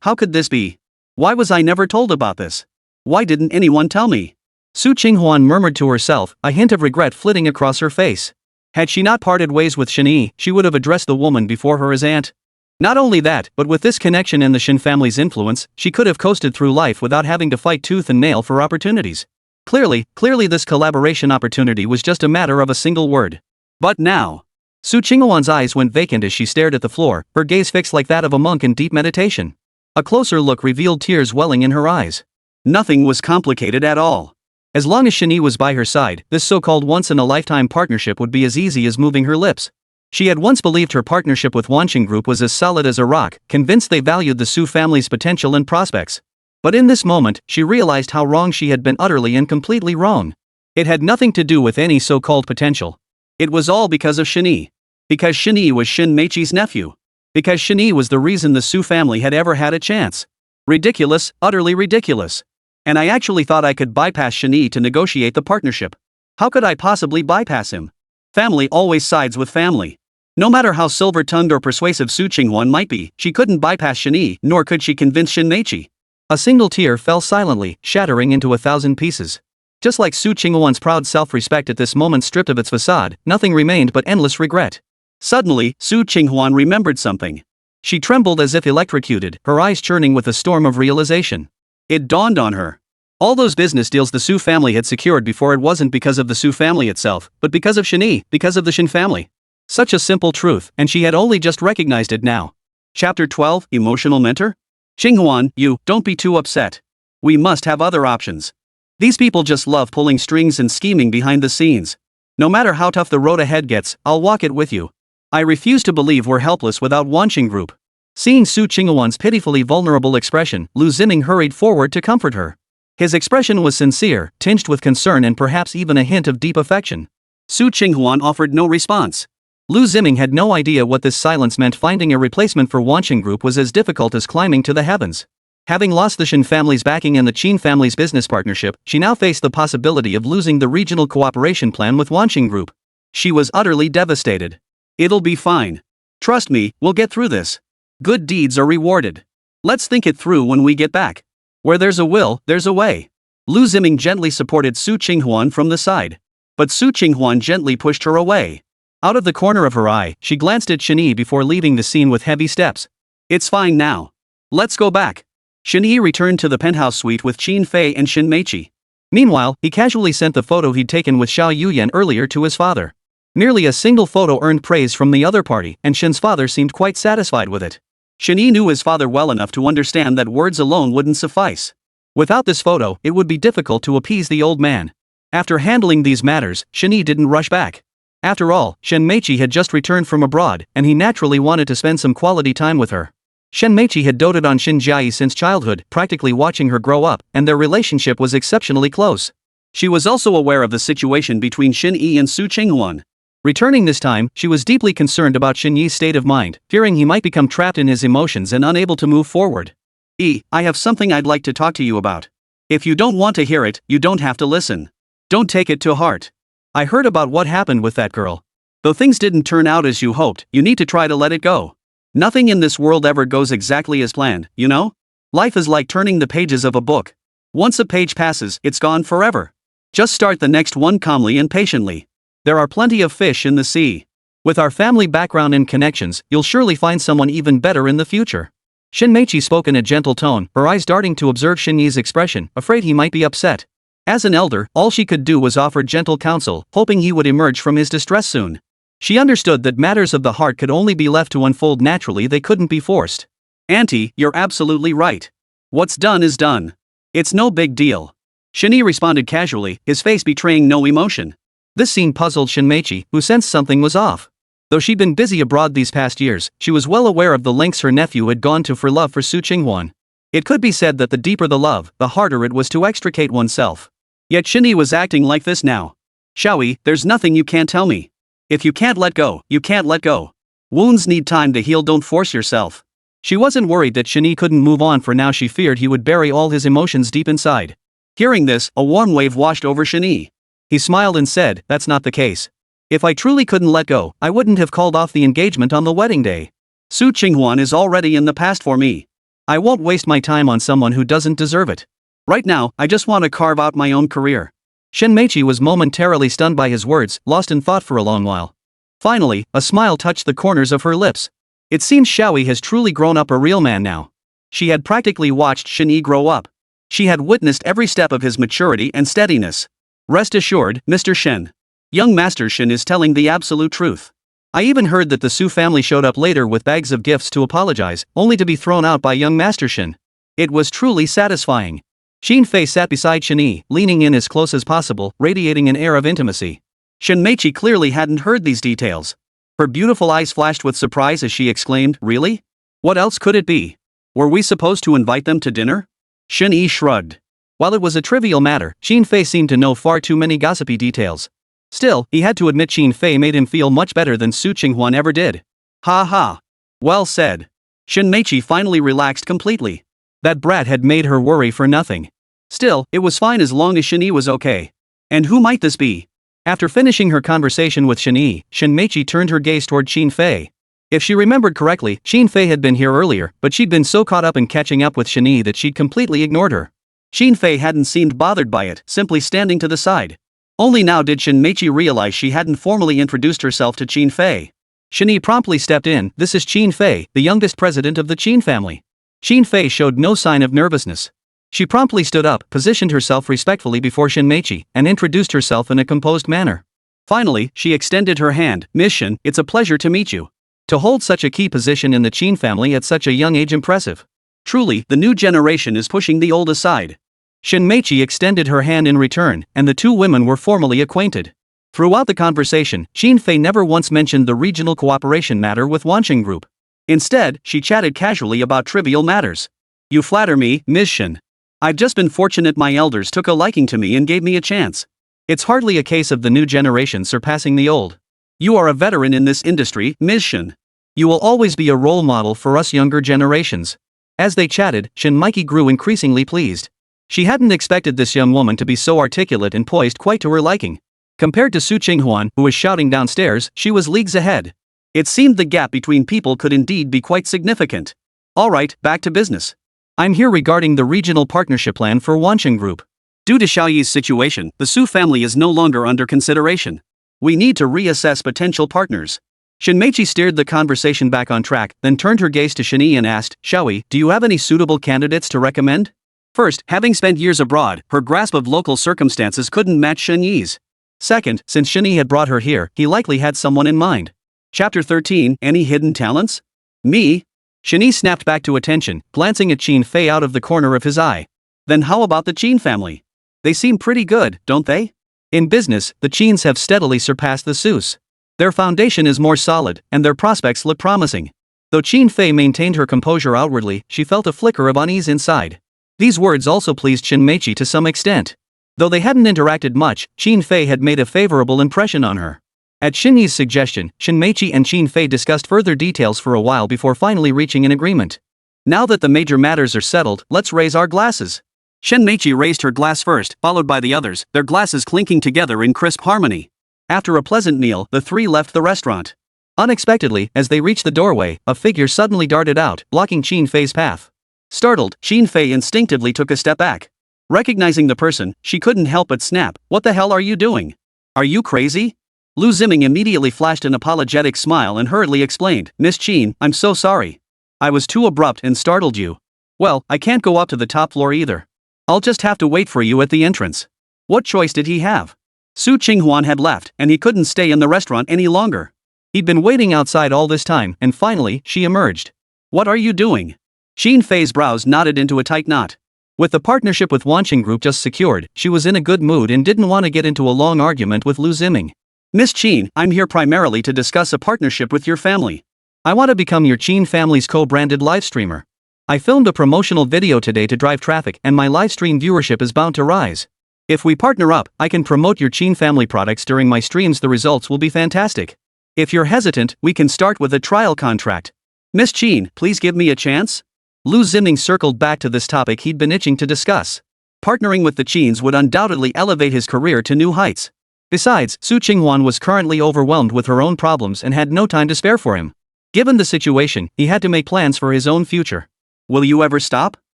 How could this be? Why was I never told about this? Why didn't anyone tell me? Su Qinghuan murmured to herself, a hint of regret flitting across her face. Had she not parted ways with Shen Yi, she would have addressed the woman before her as aunt. Not only that, but with this connection and the Shen family's influence, she could have coasted through life without having to fight tooth and nail for opportunities. Clearly this collaboration opportunity was just a matter of a single word. But now, Su Qinghuan's eyes went vacant as she stared at the floor, her gaze fixed like that of a monk in deep meditation. A closer look revealed tears welling in her eyes. Nothing was complicated at all. As long as Shen Yi was by her side, this so-called once-in-a-lifetime partnership would be as easy as moving her lips. She had once believed her partnership with Wansheng Group was as solid as a rock, convinced they valued the Su family's potential and prospects. But in this moment, she realized how wrong she had been, utterly and completely wrong. It had nothing to do with any so-called potential. It was all because of Shen Yi. Because Shen Yi was Shen Yi's nephew. Because Shen Yi was the reason the Su family had ever had a chance. Ridiculous, utterly ridiculous. And I actually thought I could bypass Shen Yi to negotiate the partnership. How could I possibly bypass him? Family always sides with family. No matter how silver-tongued or persuasive Su Qinghuan might be, she couldn't bypass Shen Yi, nor could she convince Shen Yi. A single tear fell silently, shattering into 1,000 pieces. Just like Su Qinghuan's proud self-respect at this moment stripped of its facade, nothing remained but endless regret. Suddenly, Su Qinghuan remembered something. She trembled as if electrocuted, her eyes churning with a storm of realization. It dawned on her. All those business deals the Su family had secured before, it wasn't because of the Su family itself, but because of Shen Yi, because of the Shen family. Such a simple truth, and she had only just recognized it now. Chapter 12, Emotional Mentor? Qinghuan, you, don't be too upset. We must have other options. These people just love pulling strings and scheming behind the scenes. No matter how tough the road ahead gets, I'll walk it with you. I refuse to believe we're helpless without Wansheng Group. Seeing Su Qinghuan's pitifully vulnerable expression, Liu Ziming hurried forward to comfort her. His expression was sincere, tinged with concern and perhaps even a hint of deep affection. Su Qinghuan offered no response. Liu Ziming had no idea what this silence meant. Finding a replacement for Wansheng Group was as difficult as climbing to the heavens. Having lost the Shen family's backing and the Qin family's business partnership, she now faced the possibility of losing the regional cooperation plan with Wansheng Group. She was utterly devastated. It'll be fine. Trust me, we'll get through this. Good deeds are rewarded. Let's think it through when we get back. Where there's a will, there's a way. Liu Ziming gently supported Su Qinghuan from the side. But Su Qinghuan gently pushed her away. Out of the corner of her eye, she glanced at Shen Yi before leaving the scene with heavy steps. It's fine now. Let's go back. Shen Yi returned to the penthouse suite with Qin Fei and Shen Yi. Meanwhile, he casually sent the photo he'd taken with Xiao Yuyan earlier to his father. Merely a single photo earned praise from the other party, and Shen's father seemed quite satisfied with it. Shen Yi knew his father well enough to understand that words alone wouldn't suffice. Without this photo, it would be difficult to appease the old man. After handling these matters, Shen Yi didn't rush back. After all, Shen Yi had just returned from abroad, and he naturally wanted to spend some quality time with her. Shen Yi had doted on Shen Yi since childhood, practically watching her grow up, and their relationship was exceptionally close. She was also aware of the situation between Shen Yi and Su Qinghuan. Returning this time, she was deeply concerned about Shen Yi's state of mind, fearing he might become trapped in his emotions and unable to move forward. I have something I'd like to talk to you about. If you don't want to hear it, you don't have to listen. Don't take it to heart. I heard about what happened with that girl. Though things didn't turn out as you hoped, you need to try to let it go. Nothing in this world ever goes exactly as planned, you know? Life is like turning the pages of a book. Once a page passes, it's gone forever. Just start the next one calmly and patiently. There are plenty of fish in the sea. With our family background and connections, you'll surely find someone even better in the future. Shinmeichi spoke in a gentle tone, her eyes darting to observe Shen Yi's expression, afraid he might be upset. As an elder, all she could do was offer gentle counsel, hoping he would emerge from his distress soon. She understood that matters of the heart could only be left to unfold naturally, they couldn't be forced. Auntie, you're absolutely right. What's done is done. It's no big deal. Shen Yi responded casually, his face betraying no emotion. This scene puzzled Shinmeichi, who sensed something was off. Though she'd been busy abroad these past years, she was well aware of the lengths her nephew had gone to for love for Su Qinghuan. It could be said that the deeper the love, the harder it was to extricate oneself. Yet Shen Yi was acting like this now. Xiao Yi, there's nothing you can't tell me. If you can't let go, you can't let go. Wounds need time to heal, don't force yourself. She wasn't worried that Shen Yi couldn't move on, for now she feared he would bury all his emotions deep inside. Hearing this, a warm wave washed over Shen Yi. He smiled and said, that's not the case. If I truly couldn't let go, I wouldn't have called off the engagement on the wedding day. Su Qinghuan is already in the past for me. I won't waste my time on someone who doesn't deserve it. Right now, I just want to carve out my own career. Shinmeichi was momentarily stunned by his words, lost in thought for a long while. Finally, a smile touched the corners of her lips. It seems Xiao Yi has truly grown up a real man now. She had practically watched Shen Yi grow up. She had witnessed every step of his maturity and steadiness. Rest assured, Mr. Shen. Young Master Shen is telling the absolute truth. I even heard that the Su family showed up later with bags of gifts to apologize, only to be thrown out by young Master Shen. It was truly satisfying. Xin Fei sat beside Shen Yi, leaning in as close as possible, radiating an air of intimacy. Shinmeichi clearly hadn't heard these details. Her beautiful eyes flashed with surprise as she exclaimed, really? What else could it be? Were we supposed to invite them to dinner? Shen Yi shrugged. While it was a trivial matter, Xin Fei seemed to know far too many gossipy details. Still, he had to admit Xin Fei made him feel much better than Su Qinghuan ever did. Ha ha. Well said. Shinmeichi finally relaxed completely. That brat had made her worry for nothing. Still, it was fine as long as Shen Yi was okay. And who might this be? After finishing her conversation with Shen Yi, Shinmeichi turned her gaze toward Xin Fei. If she remembered correctly, Xin Fei had been here earlier, but she'd been so caught up in catching up with Shen Yi that she'd completely ignored her. Xin Fei hadn't seemed bothered by it, simply standing to the side. Only now did Shinmeichi realize she hadn't formally introduced herself to Xin Fei. Shen Yi promptly stepped in, this is Xin Fei, the youngest president of the Qin family. Xin Fei showed no sign of nervousness. She promptly stood up, positioned herself respectfully before Shinmeichi, and introduced herself in a composed manner. Finally, she extended her hand, Miss Shen, it's a pleasure to meet you. To hold such a key position in the Qin family at such a young age, impressive. Truly, the new generation is pushing the old aside. Shinmeichi extended her hand in return, and the two women were formally acquainted. Throughout the conversation, Xin Fei never once mentioned the regional cooperation matter with Wansheng Group. Instead, she chatted casually about trivial matters. You flatter me, Ms. Shen. I've just been fortunate my elders took a liking to me and gave me a chance. It's hardly a case of the new generation surpassing the old. You are a veteran in this industry, Ms. Shen. You will always be a role model for us younger generations. As they chatted, Shinmeichi grew increasingly pleased. She hadn't expected this young woman to be so articulate and poised quite to her liking. Compared to Su Qinghuan, who was shouting downstairs, she was leagues ahead. It seemed the gap between people could indeed be quite significant. Alright, back to business. I'm here regarding the regional partnership plan for Wansheng Group. Due to Xiao Yi's situation, the Su family is no longer under consideration. We need to reassess potential partners. Shinmeichi steered the conversation back on track, then turned her gaze to Shen Yi and asked, Xiao Yi, do you have any suitable candidates to recommend? First, having spent years abroad, her grasp of local circumstances couldn't match Shen Yi's. Second, since Shen Yi had brought her here, he likely had someone in mind. Chapter 13, Any hidden talents? Me? Shen Yi snapped back to attention, glancing at Xin Fei out of the corner of his eye. Then how about the Qin family? They seem pretty good, don't they? In business, the Qins have steadily surpassed the Sus. Their foundation is more solid, and their prospects look promising. Though Xin Fei maintained her composure outwardly, she felt a flicker of unease inside. These words also pleased Shinmeichi to some extent. Though they hadn't interacted much, Xin Fei had made a favorable impression on her. At Shen Yi's suggestion, Shinmeichi and Xin Fei discussed further details for a while before finally reaching an agreement. Now that the major matters are settled, let's raise our glasses. Shinmeichi raised her glass first, followed by the others, their glasses clinking together in crisp harmony. After a pleasant meal, the three left the restaurant. Unexpectedly, as they reached the doorway, a figure suddenly darted out, blocking Xin Fei's path. Startled, Xin Fei instinctively took a step back. Recognizing the person, she couldn't help but snap, "What the hell are you doing? Are you crazy?" Liu Ziming immediately flashed an apologetic smile and hurriedly explained, "Miss Qin, I'm so sorry. I was too abrupt and startled you. Well, I can't go up to the top floor either. I'll just have to wait for you at the entrance." What choice did he have? Su Qinghuan had left, and he couldn't stay in the restaurant any longer. He'd been waiting outside all this time, and finally, she emerged. "What are you doing?" Xin Fei's brows knotted into a tight knot. With the partnership with Wansheng Group just secured, she was in a good mood and didn't want to get into a long argument with Liu Ziming. "Miss Qin, I'm here primarily to discuss a partnership with your family. I want to become your Qin family's co-branded live streamer. I filmed a promotional video today to drive traffic, and my live stream viewership is bound to rise. If we partner up, I can promote your Qin family products during my streams. The results will be fantastic. If you're hesitant, we can start with a trial contract. Miss Qin, please give me a chance." Liu Ziming circled back to this topic he'd been itching to discuss. Partnering with the Qins would undoubtedly elevate his career to new heights. Besides, Su Qinghuan was currently overwhelmed with her own problems and had no time to spare for him. Given the situation, he had to make plans for his own future. "Will you ever stop?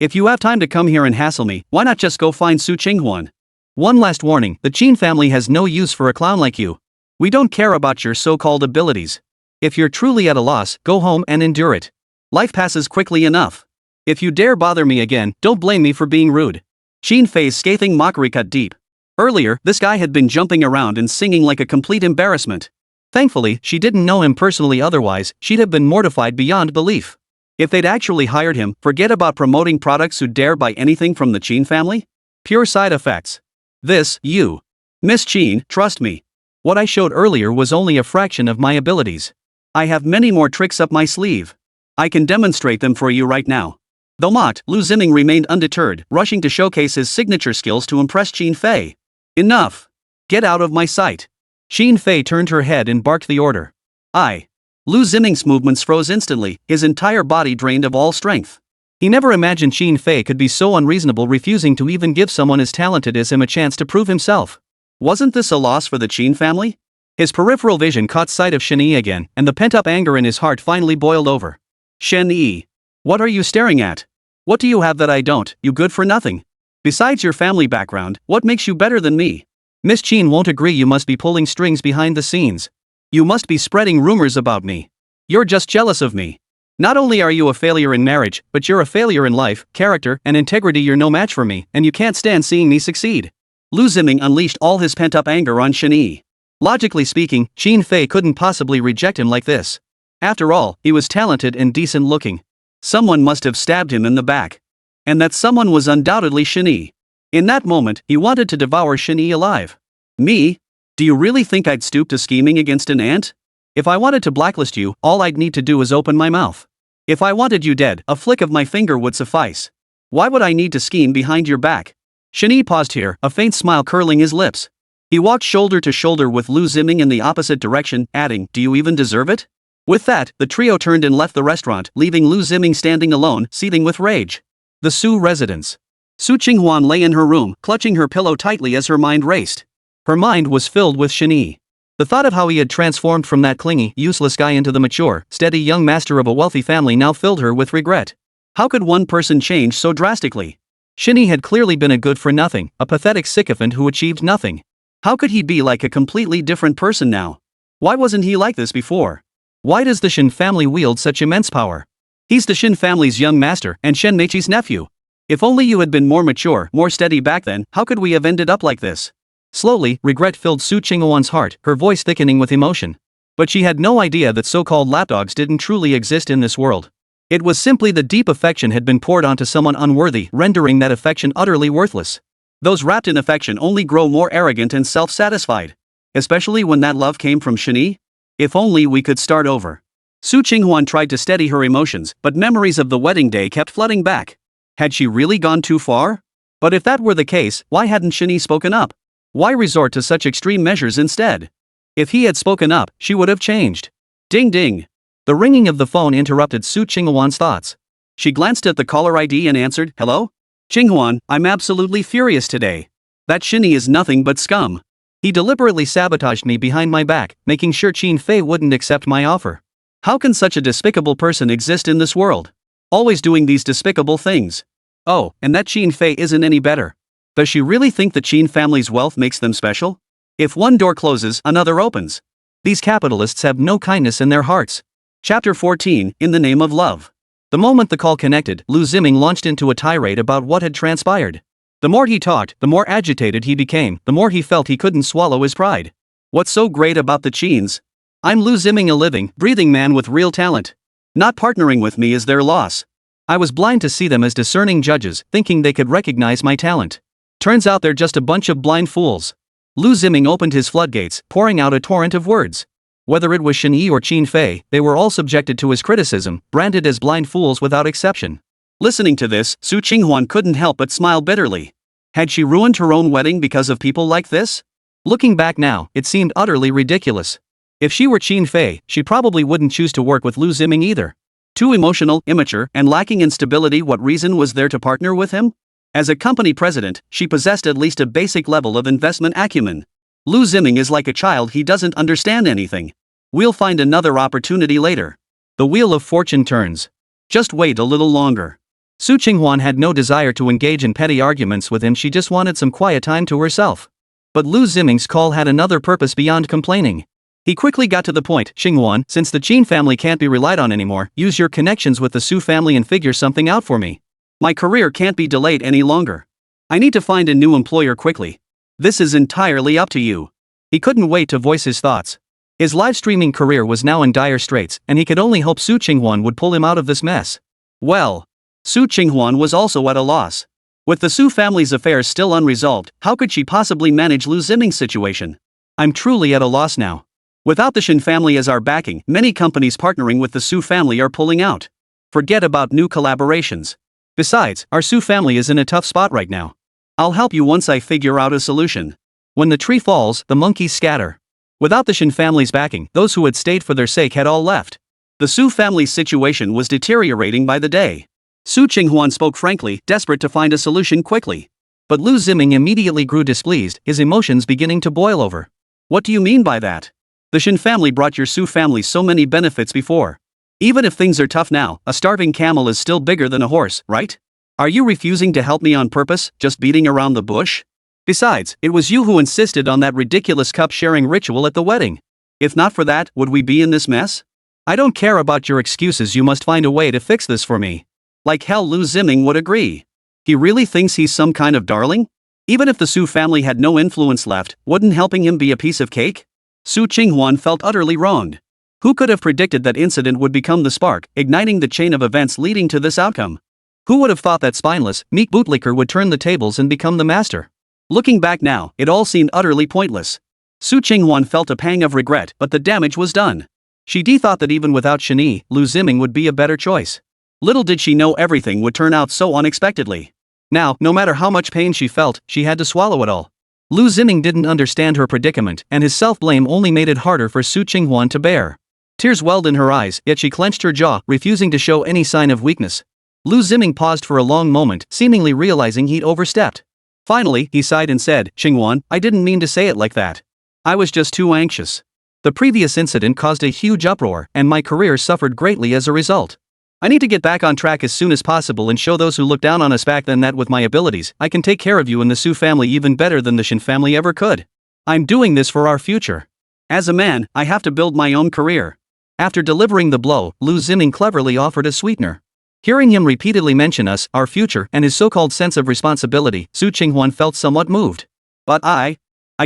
If you have time to come here and hassle me, why not just go find Su Qinghuan? One last warning, the Qin family has no use for a clown like you. We don't care about your so-called abilities. If you're truly at a loss, go home and endure it. Life passes quickly enough. If you dare bother me again, don't blame me for being rude." Xin Fei's scathing mockery cut deep. Earlier, this guy had been jumping around and singing like a complete embarrassment. Thankfully, she didn't know him personally, otherwise, she'd have been mortified beyond belief. If they'd actually hired him, forget about promoting products who dare buy anything from the Qin family? Pure side effects. Miss Qin, trust me. What I showed earlier was only a fraction of my abilities. I have many more tricks up my sleeve. I can demonstrate them for you right now. Though mocked, Liu Ziming remained undeterred, rushing to showcase his signature skills to impress Xin Fei. "Enough! Get out of my sight!" Xin Fei turned her head and barked the order. Liu Ziming's movements froze instantly, his entire body drained of all strength. He never imagined Xin Fei could be so unreasonable, refusing to even give someone as talented as him a chance to prove himself. Wasn't this a loss for the Qin family? His peripheral vision caught sight of Shen Yi again, and the pent-up anger in his heart finally boiled over. "Shen Yi. What are you staring at? What do you have that I don't, you good for nothing? Besides your family background, what makes you better than me? Miss Qin won't agree. You must be pulling strings behind the scenes. You must be spreading rumors about me. You're just jealous of me. Not only are you a failure in marriage, but you're a failure in life, character, and integrity. You're no match for me, and you can't stand seeing me succeed." Liu Ziming unleashed all his pent-up anger on Shen Yi. Logically speaking, Xin Fei couldn't possibly reject him like this. After all, he was talented and decent looking. Someone must have stabbed him in the back. And that someone was undoubtedly Shen Yi. In that moment, he wanted to devour Shen Yi alive. "Me? Do you really think I'd stoop to scheming against an ant? If I wanted to blacklist you, all I'd need to do is open my mouth. If I wanted you dead, a flick of my finger would suffice. Why would I need to scheme behind your back?" Shen Yi paused here, a faint smile curling his lips. He walked shoulder to shoulder with Liu Ziming in the opposite direction, adding, "Do you even deserve it?" With that, the trio turned and left the restaurant, leaving Liu Ziming standing alone, seething with rage. The Su residence. Su Qinghuan lay in her room, clutching her pillow tightly as her mind raced. Her mind was filled with Shen Yi. The thought of how he had transformed from that clingy, useless guy into the mature, steady young master of a wealthy family now filled her with regret. How could one person change so drastically? Shen Yi had clearly been a good-for-nothing, a pathetic sycophant who achieved nothing. How could he be like a completely different person now? Why wasn't he like this before? Why does the Shen family wield such immense power? He's the Shen family's young master and Shen Meiqi's nephew. If only you had been more mature, more steady back then, how could we have ended up like this? Slowly, regret filled Su Qinghuan's heart, her voice thickening with emotion. But she had no idea that so-called lapdogs didn't truly exist in this world. It was simply the deep affection had been poured onto someone unworthy, rendering that affection utterly worthless. Those wrapped in affection only grow more arrogant and self-satisfied. Especially when that love came from Shen Yi. If only we could start over. Su Qinghuan tried to steady her emotions, but memories of the wedding day kept flooding back. Had she really gone too far? But if that were the case, why hadn't Shen Yi spoken up? Why resort to such extreme measures instead? If he had spoken up, she would have changed. Ding ding. The ringing of the phone interrupted Su Qinghuan's thoughts. She glanced at the caller ID and answered, "Hello? Qinghuan, I'm absolutely furious today. That Shen Yi is nothing but scum. He deliberately sabotaged me behind my back, making sure Xin Fei wouldn't accept my offer. How can such a despicable person exist in this world? Always doing these despicable things. Oh, and that Xin Fei isn't any better. Does she really think the Qin family's wealth makes them special? If one door closes, another opens. These capitalists have no kindness in their hearts. Chapter 14, In the Name of Love. The moment the call connected, Liu Ziming launched into a tirade about what had transpired. The more he talked, the more agitated he became, the more he felt he couldn't swallow his pride. What's so great about the Qins? I'm Liu Ziming, a living, breathing man with real talent. Not partnering with me is their loss. I was blind to see them as discerning judges, thinking they could recognize my talent. Turns out they're just a bunch of blind fools. Liu Ziming opened his floodgates, pouring out a torrent of words. Whether it was Shen Yi or Qin Fei, they were all subjected to his criticism, branded as blind fools without exception. Listening to this, Su Qinghuan couldn't help but smile bitterly. Had she ruined her own wedding because of people like this? Looking back now, it seemed utterly ridiculous. If she were Qin Fei, she probably wouldn't choose to work with Liu Ziming either. Too emotional, immature, and lacking in stability. What reason was there to partner with him? As a company president, she possessed at least a basic level of investment acumen. Liu Ziming is like a child, he doesn't understand anything. We'll find another opportunity later. The wheel of fortune turns. Just wait a little longer. Su Qinghuan had no desire to engage in petty arguments with him, she just wanted some quiet time to herself. But Liu Ziming's call had another purpose beyond complaining. He quickly got to the point. Qinghuan, since the Qin family can't be relied on anymore, use your connections with the Su family and figure something out for me. My career can't be delayed any longer. I need to find a new employer quickly. This is entirely up to you. He couldn't wait to voice his thoughts. His live streaming career was now in dire straits, and he could only hope Su Qinghuan would pull him out of this mess. Well, Su Qinghuan was also at a loss. With the Su family's affairs still unresolved, how could she possibly manage Liu Ziming's situation? I'm truly at a loss now. Without the Shen family as our backing, many companies partnering with the Su family are pulling out. Forget about new collaborations. Besides, our Su family is in a tough spot right now. I'll help you once I figure out a solution. When the tree falls, the monkeys scatter. Without the Shen family's backing, those who had stayed for their sake had all left. The Su family's situation was deteriorating by the day. Su Qinghuan spoke frankly, desperate to find a solution quickly. But Liu Ziming immediately grew displeased, his emotions beginning to boil over. What do you mean by that? The Shen family brought your Su family so many benefits before. Even if things are tough now, a starving camel is still bigger than a horse, right? Are you refusing to help me on purpose, just beating around the bush? Besides, it was you who insisted on that ridiculous cup-sharing ritual at the wedding. If not for that, would we be in this mess? I don't care about your excuses, you must find a way to fix this for me. Like hell, Liu Ziming would agree. He really thinks he's some kind of darling? Even if the Su family had no influence left, wouldn't helping him be a piece of cake? Su Qinghuan felt utterly wronged. Who could have predicted that incident would become the spark, igniting the chain of events leading to this outcome? Who would have thought that spineless, meek bootlicker would turn the tables and become the master? Looking back now, it all seemed utterly pointless. Su Qinghuan felt a pang of regret, but the damage was done. She thought that even without Shen Yi, Liu Ziming would be a better choice. Little did she know everything would turn out so unexpectedly. Now, no matter how much pain she felt, she had to swallow it all. Liu Ziming didn't understand her predicament, and his self-blame only made it harder for Su Qinghuan to bear. Tears welled in her eyes, yet she clenched her jaw, refusing to show any sign of weakness. Liu Ziming paused for a long moment, seemingly realizing he'd overstepped. Finally, he sighed and said, Qinghuan, I didn't mean to say it like that. I was just too anxious. The previous incident caused a huge uproar, and my career suffered greatly as a result. I need to get back on track as soon as possible and show those who look down on us back then that with my abilities, I can take care of you and the Su family even better than the Shen family ever could. I'm doing this for our future. As a man, I have to build my own career. After delivering the blow, Liu Ziming cleverly offered a sweetener. Hearing him repeatedly mention us, our future, and his so-called sense of responsibility, Su Qinghuan felt somewhat moved. But I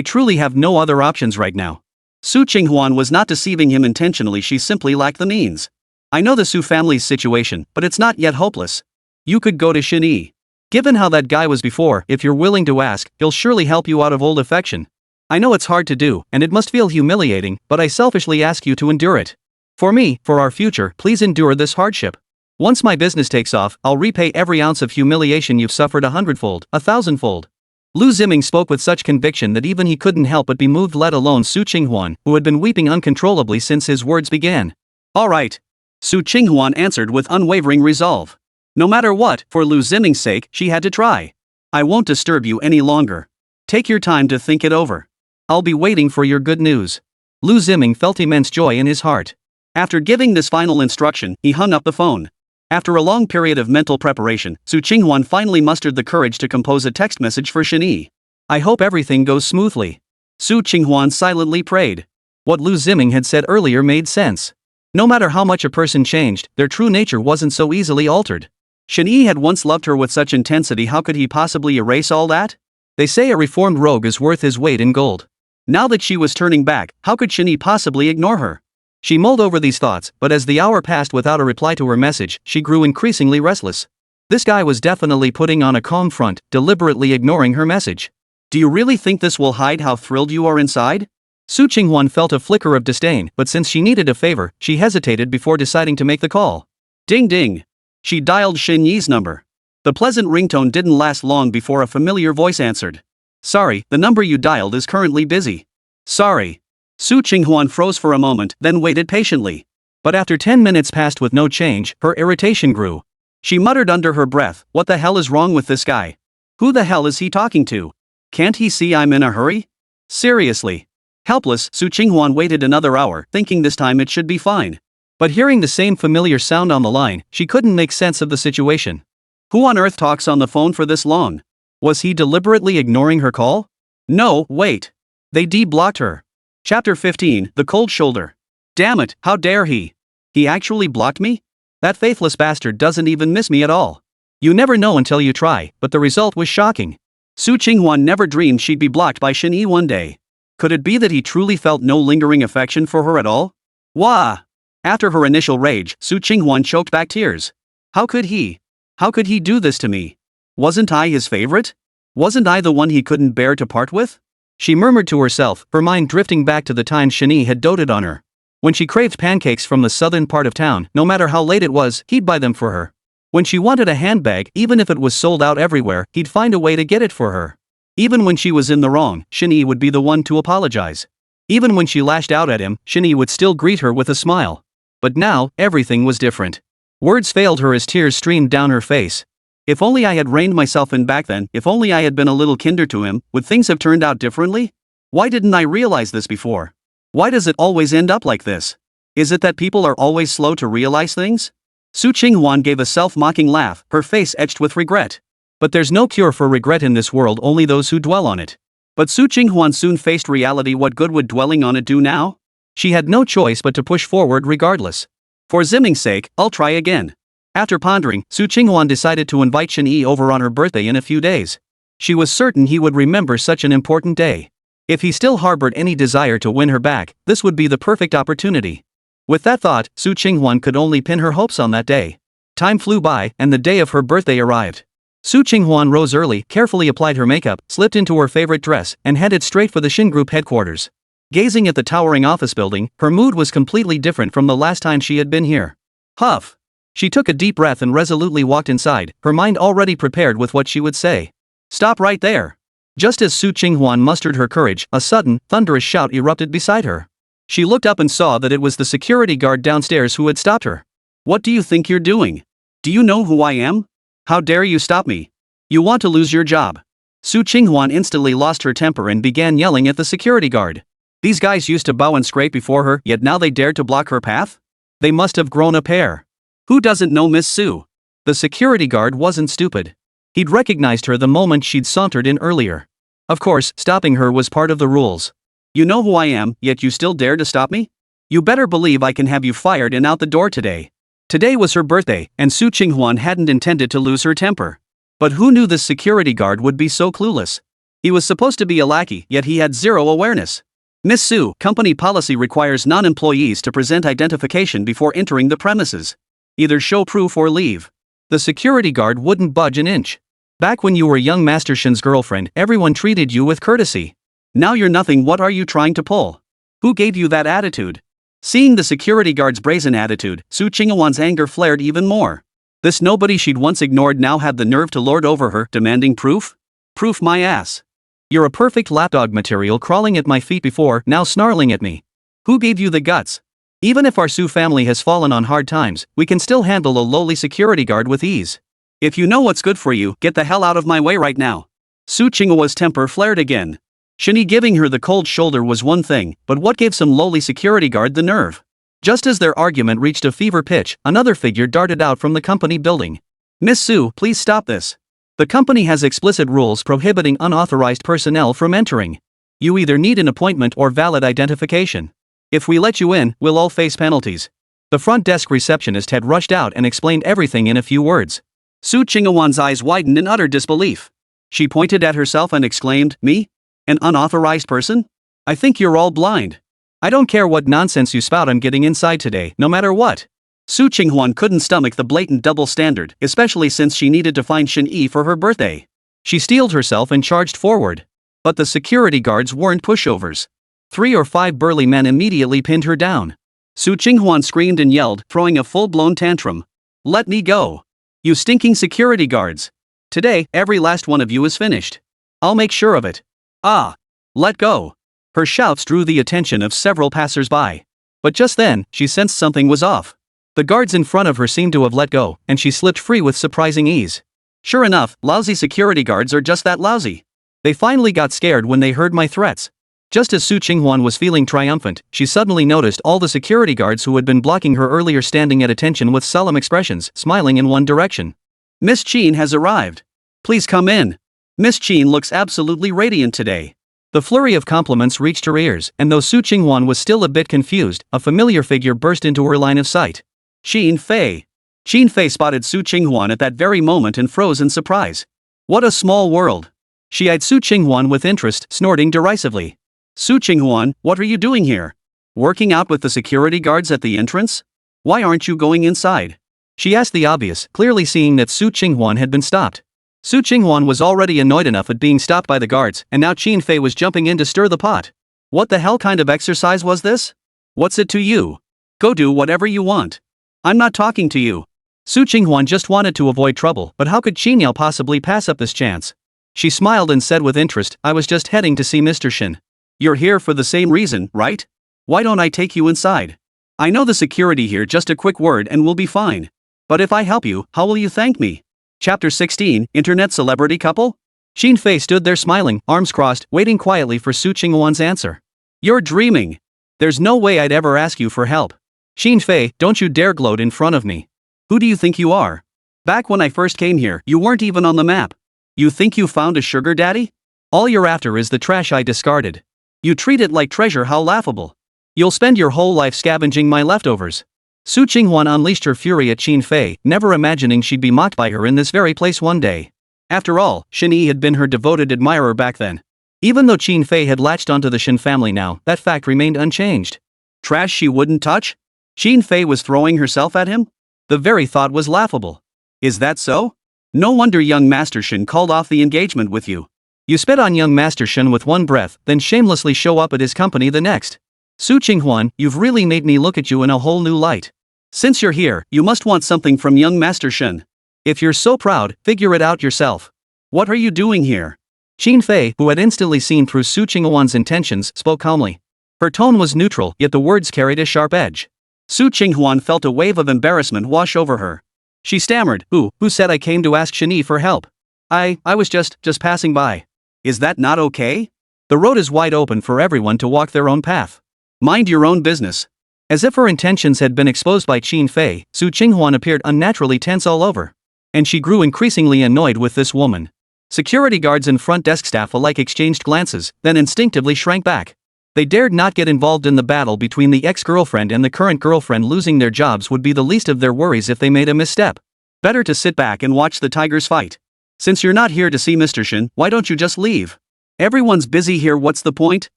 truly have no other options right now. Su Qinghuan was not deceiving him intentionally, she simply lacked the means. I know the Su family's situation, but it's not yet hopeless. You could go to Shen Yi. Given how that guy was before, if you're willing to ask, he'll surely help you out of old affection. I know it's hard to do, and it must feel humiliating, but I selfishly ask you to endure it. For me, for our future, please endure this hardship. Once my business takes off, I'll repay every ounce of humiliation you've suffered 100-fold, 1,000-fold. Liu Ziming spoke with such conviction that even he couldn't help but be moved, let alone Su Qinghuan, who had been weeping uncontrollably since his words began. All right. Su Qinghuan answered with unwavering resolve. No matter what, for Liu Ziming's sake, she had to try. I won't disturb you any longer. Take your time to think it over. I'll be waiting for your good news. Liu Ziming felt immense joy in his heart. After giving this final instruction, he hung up the phone. After a long period of mental preparation, Su Qinghuan finally mustered the courage to compose a text message for Shen Yi. I hope everything goes smoothly. Su Qinghuan silently prayed. What Liu Ziming had said earlier made sense. No matter how much a person changed, their true nature wasn't so easily altered. Shen Yi had once loved her with such intensity, how could he possibly erase all that? They say a reformed rogue is worth his weight in gold. Now that she was turning back, how could Shen Yi possibly ignore her? She mulled over these thoughts, but as the hour passed without a reply to her message, she grew increasingly restless. This guy was definitely putting on a calm front, deliberately ignoring her message. Do you really think this will hide how thrilled you are inside? Su Qinghuan felt a flicker of disdain, but since she needed a favor, she hesitated before deciding to make the call. Ding ding. She dialed Shen Yi's number. The pleasant ringtone didn't last long before a familiar voice answered. Sorry, the number you dialed is currently busy. Sorry. Su Qinghuan froze for a moment, then waited patiently. But after 10 minutes passed with no change, her irritation grew. She muttered under her breath, what the hell is wrong with this guy? Who the hell is he talking to? Can't he see I'm in a hurry? Seriously. Helpless, Su Qinghuan waited another hour, thinking this time it should be fine. But hearing the same familiar sound on the line, she couldn't make sense of the situation. Who on earth talks on the phone for this long? Was he deliberately ignoring her call? No, wait. They de-blocked her. Chapter 15, The Cold Shoulder. Damn it, how dare he? He actually blocked me? That faithless bastard doesn't even miss me at all. You never know until you try, but the result was shocking. Su Qinghuan never dreamed she'd be blocked by Shen Yi one day. Could it be that he truly felt no lingering affection for her at all? Wah! After her initial rage, Su Qinghuan choked back tears. How could he? How could he do this to me? Wasn't I his favorite? Wasn't I the one he couldn't bear to part with? She murmured to herself, her mind drifting back to the time Shen Yi had doted on her. When she craved pancakes from the southern part of town, no matter how late it was, he'd buy them for her. When she wanted a handbag, even if it was sold out everywhere, he'd find a way to get it for her. Even when she was in the wrong, Shen Yi would be the one to apologize. Even when she lashed out at him, Shen Yi would still greet her with a smile. But now, everything was different. Words failed her as tears streamed down her face. If only I had reined myself in back then, if only I had been a little kinder to him, would things have turned out differently? Why didn't I realize this before? Why does it always end up like this? Is it that people are always slow to realize things? Su Qinghuan gave a self-mocking laugh, her face etched with regret. But there's no cure for regret in this world, only those who dwell on it. But Su Qinghuan soon faced reality. What good would dwelling on it do now? She had no choice but to push forward regardless. For Ziming's sake, I'll try again. After pondering, Su Qinghuan decided to invite Shen Yi over on her birthday in a few days. She was certain he would remember such an important day. If he still harbored any desire to win her back, this would be the perfect opportunity. With that thought, Su Qinghuan could only pin her hopes on that day. Time flew by, and the day of her birthday arrived. Su Qinghuan rose early, carefully applied her makeup, slipped into her favorite dress, and headed straight for the Shen Group headquarters. Gazing at the towering office building, her mood was completely different from the last time she had been here. Huff! She took a deep breath and resolutely walked inside, her mind already prepared with what she would say. Stop right there! Just as Su Qinghuan mustered her courage, a sudden, thunderous shout erupted beside her. She looked up and saw that it was the security guard downstairs who had stopped her. What do you think you're doing? Do you know who I am? How dare you stop me? You want to lose your job. Su Qinghuan instantly lost her temper and began yelling at the security guard. These guys used to bow and scrape before her, yet now they dared to block her path? They must have grown a pair. Who doesn't know Miss Su? The security guard wasn't stupid. He'd recognized her the moment she'd sauntered in earlier. Of course, stopping her was part of the rules. You know who I am, yet you still dare to stop me? You better believe I can have you fired and out the door today. Today was her birthday, and Su Qinghuan hadn't intended to lose her temper. But who knew this security guard would be so clueless? He was supposed to be a lackey, yet he had zero awareness. Miss Su, company policy requires non-employees to present identification before entering the premises. Either show proof or leave. The security guard wouldn't budge an inch. Back when you were young Master Shen's girlfriend, everyone treated you with courtesy. Now you're nothing. What are you trying to pull? Who gave you that attitude? Seeing the security guard's brazen attitude, Su Qinghuan's anger flared even more. This nobody she'd once ignored now had the nerve to lord over her, demanding proof? Proof my ass. You're a perfect lapdog material, crawling at my feet before, now snarling at me. Who gave you the guts? Even if our Su family has fallen on hard times, we can still handle a lowly security guard with ease. If you know what's good for you, get the hell out of my way right now. Su Qinghuan's temper flared again. Shen Yi giving her the cold shoulder was one thing, but what gave some lowly security guard the nerve? Just as their argument reached a fever pitch, another figure darted out from the company building. Miss Su, please stop this. The company has explicit rules prohibiting unauthorized personnel from entering. You either need an appointment or valid identification. If we let you in, we'll all face penalties. The front desk receptionist had rushed out and explained everything in a few words. Su Qinghuan's eyes widened in utter disbelief. She pointed at herself and exclaimed, "Me? An unauthorized person? I think you're all blind. I don't care what nonsense you spout, I'm getting inside today, no matter what." Su Qinghuan couldn't stomach the blatant double standard, especially since she needed to find Shen Yi for her birthday. She steeled herself and charged forward. But the security guards weren't pushovers. 3 or 5 burly men immediately pinned her down. Su Qinghuan screamed and yelled, throwing a full-blown tantrum. "Let me go! You stinking security guards! Today, every last one of you is finished. I'll make sure of it. Ah! Let go!" Her shouts drew the attention of several passers-by. But just then, she sensed something was off. The guards in front of her seemed to have let go, and she slipped free with surprising ease. Sure enough, lousy security guards are just that lousy. They finally got scared when they heard my threats. Just as Su Qinghuan was feeling triumphant, she suddenly noticed all the security guards who had been blocking her earlier standing at attention with solemn expressions, smiling in one direction. "Miss Qin has arrived. Please come in. Miss Qin looks absolutely radiant today." The flurry of compliments reached her ears, and though Su Qinghuan was still a bit confused, a familiar figure burst into her line of sight. Qin Fei. Qin Fei spotted Su Qinghuan at that very moment and froze in surprise. What a small world. She eyed Su Qinghuan with interest, snorting derisively. "Su Qinghuan, what are you doing here? Working out with the security guards at the entrance? Why aren't you going inside?" She asked the obvious, clearly seeing that Su Qinghuan had been stopped. Su Qinghuan was already annoyed enough at being stopped by the guards, and now Qin Fei was jumping in to stir the pot. What the hell kind of exercise was this? What's it to you? Go do whatever you want. I'm not talking to you. Su Qinghuan just wanted to avoid trouble, but how could Qin possibly pass up this chance? She smiled and said with interest, "I was just heading to see Mr. Shen. You're here for the same reason, right? Why don't I take you inside? I know the security here, just a quick word and we'll be fine. But if I help you, how will you thank me?" Chapter 16, Internet Celebrity Couple? Qin Fei stood there smiling, arms crossed, waiting quietly for Su Qinghuan's answer. "You're dreaming. There's no way I'd ever ask you for help. Qin Fei, don't you dare gloat in front of me. Who do you think you are? Back when I first came here, you weren't even on the map. You think you found a sugar daddy? All you're after is the trash I discarded. You treat it like treasure, how laughable. You'll spend your whole life scavenging my leftovers." Su Qinghuan unleashed her fury at Qin Fei, never imagining she'd be mocked by her in this very place one day. After all, Shen Yi had been her devoted admirer back then. Even though Qin Fei had latched onto the Shen family now, that fact remained unchanged. Trash she wouldn't touch? Qin Fei was throwing herself at him? The very thought was laughable. Is that so? No wonder young Master Shen called off the engagement with you. You spit on young Master Shen with one breath, then shamelessly show up at his company the next. Su Qinghuan, you've really made me look at you in a whole new light. Since you're here, you must want something from young Master Shen. If you're so proud, figure it out yourself. What are you doing here? Qin Fei, who had instantly seen through Su Qinghuan's intentions, spoke calmly. Her tone was neutral, yet the words carried a sharp edge. Su Qinghuan felt a wave of embarrassment wash over her. She stammered, Who said I came to ask Shen Yi for help? I was just passing by. Is that not okay? The road is wide open for everyone to walk their own path. Mind your own business." As if her intentions had been exposed by Qin Fei, Su Qinghuan appeared unnaturally tense all over. And she grew increasingly annoyed with this woman. Security guards and front desk staff alike exchanged glances, then instinctively shrank back. They dared not get involved in the battle between the ex-girlfriend and the current girlfriend. Losing their jobs would be the least of their worries if they made a misstep. Better to sit back and watch the tigers fight. Since you're not here to see Mr. Shen, why don't you just leave? Everyone's busy here, what's the point?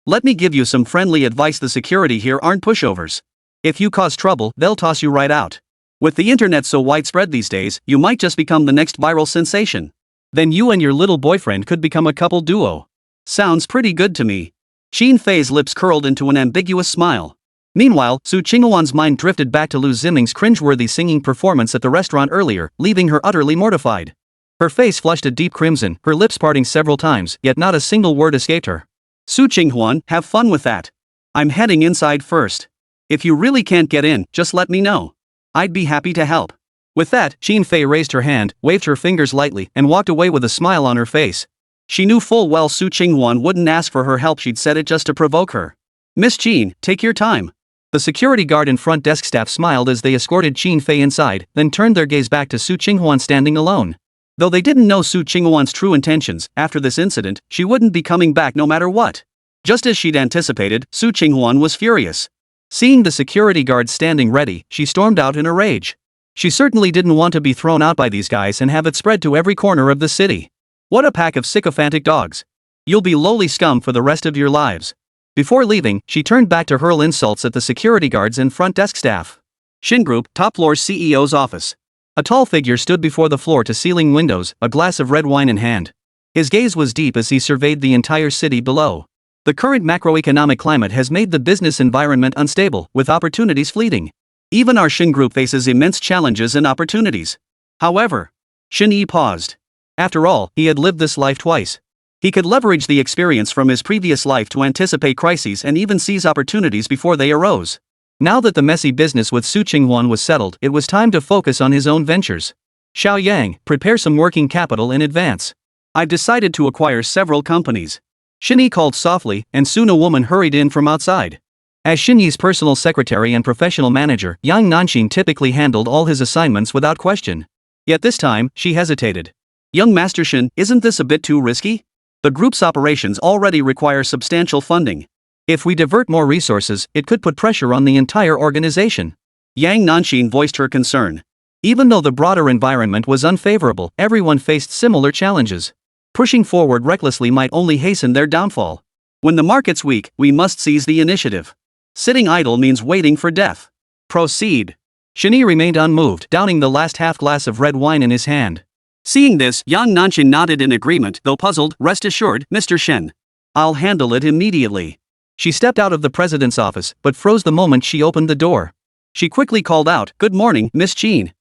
Let me give you some friendly advice, the security here aren't pushovers. If you cause trouble, they'll toss you right out. With the internet so widespread these days, you might just become the next viral sensation. Then you and your little boyfriend could become a couple duo. Sounds pretty good to me. Qin Fei's lips curled into an ambiguous smile. Meanwhile, Su Qinghuan's mind drifted back to Liu Ziming's cringeworthy singing performance at the restaurant earlier, leaving her utterly mortified. Her face flushed a deep crimson, her lips parting several times, yet not a single word escaped her. Su Qinghuan, have fun with that. I'm heading inside first. If you really can't get in, just let me know. I'd be happy to help. With that, Qin Fei raised her hand, waved her fingers lightly, and walked away with a smile on her face. She knew full well Su Qinghuan wouldn't ask for her help, she'd said it just to provoke her. Miss Qin, take your time. The security guard and front desk staff smiled as they escorted Qin Fei inside, then turned their gaze back to Su Qinghuan standing alone. Though they didn't know Su Qinghuan's true intentions, after this incident, she wouldn't be coming back no matter what. Just as she'd anticipated, Su Qinghuan was furious. Seeing the security guards standing ready, she stormed out in a rage. She certainly didn't want to be thrown out by these guys and have it spread to every corner of the city. What a pack of sycophantic dogs. You'll be lowly scum for the rest of your lives. Before leaving, she turned back to hurl insults at the security guards and front desk staff. Shen Group, top floor CEO's office. A tall figure stood before the floor-to-ceiling windows, a glass of red wine in hand. His gaze was deep as he surveyed the entire city below. The current macroeconomic climate has made the business environment unstable, with opportunities fleeting. Even our Shen Group faces immense challenges and opportunities. However, Shen Yi paused. After all, he had lived this life twice. He could leverage the experience from his previous life to anticipate crises and even seize opportunities before they arose. Now that the messy business with Su Qinghuan was settled, it was time to focus on his own ventures. Xiao Yuyan, prepare some working capital in advance. I've decided to acquire several companies. Shen Yi called softly, and soon a woman hurried in from outside. As Shen Yi's personal secretary and professional manager, Yang Nanxin typically handled all his assignments without question. Yet this time, she hesitated. Young Master Shen, isn't this a bit too risky? The group's operations already require substantial funding. If we divert more resources, it could put pressure on the entire organization. Yang Nanxin voiced her concern. Even though the broader environment was unfavorable, everyone faced similar challenges. Pushing forward recklessly might only hasten their downfall. When the market's weak, we must seize the initiative. Sitting idle means waiting for death. Proceed. Shen Yi remained unmoved, downing the last half glass of red wine in his hand. Seeing this, Yang Nanxin nodded in agreement, though puzzled. Rest assured, Mr. Shen. I'll handle it immediately. She stepped out of the president's office, but froze the moment she opened the door. She quickly called out, "Good morning, Miss Qin."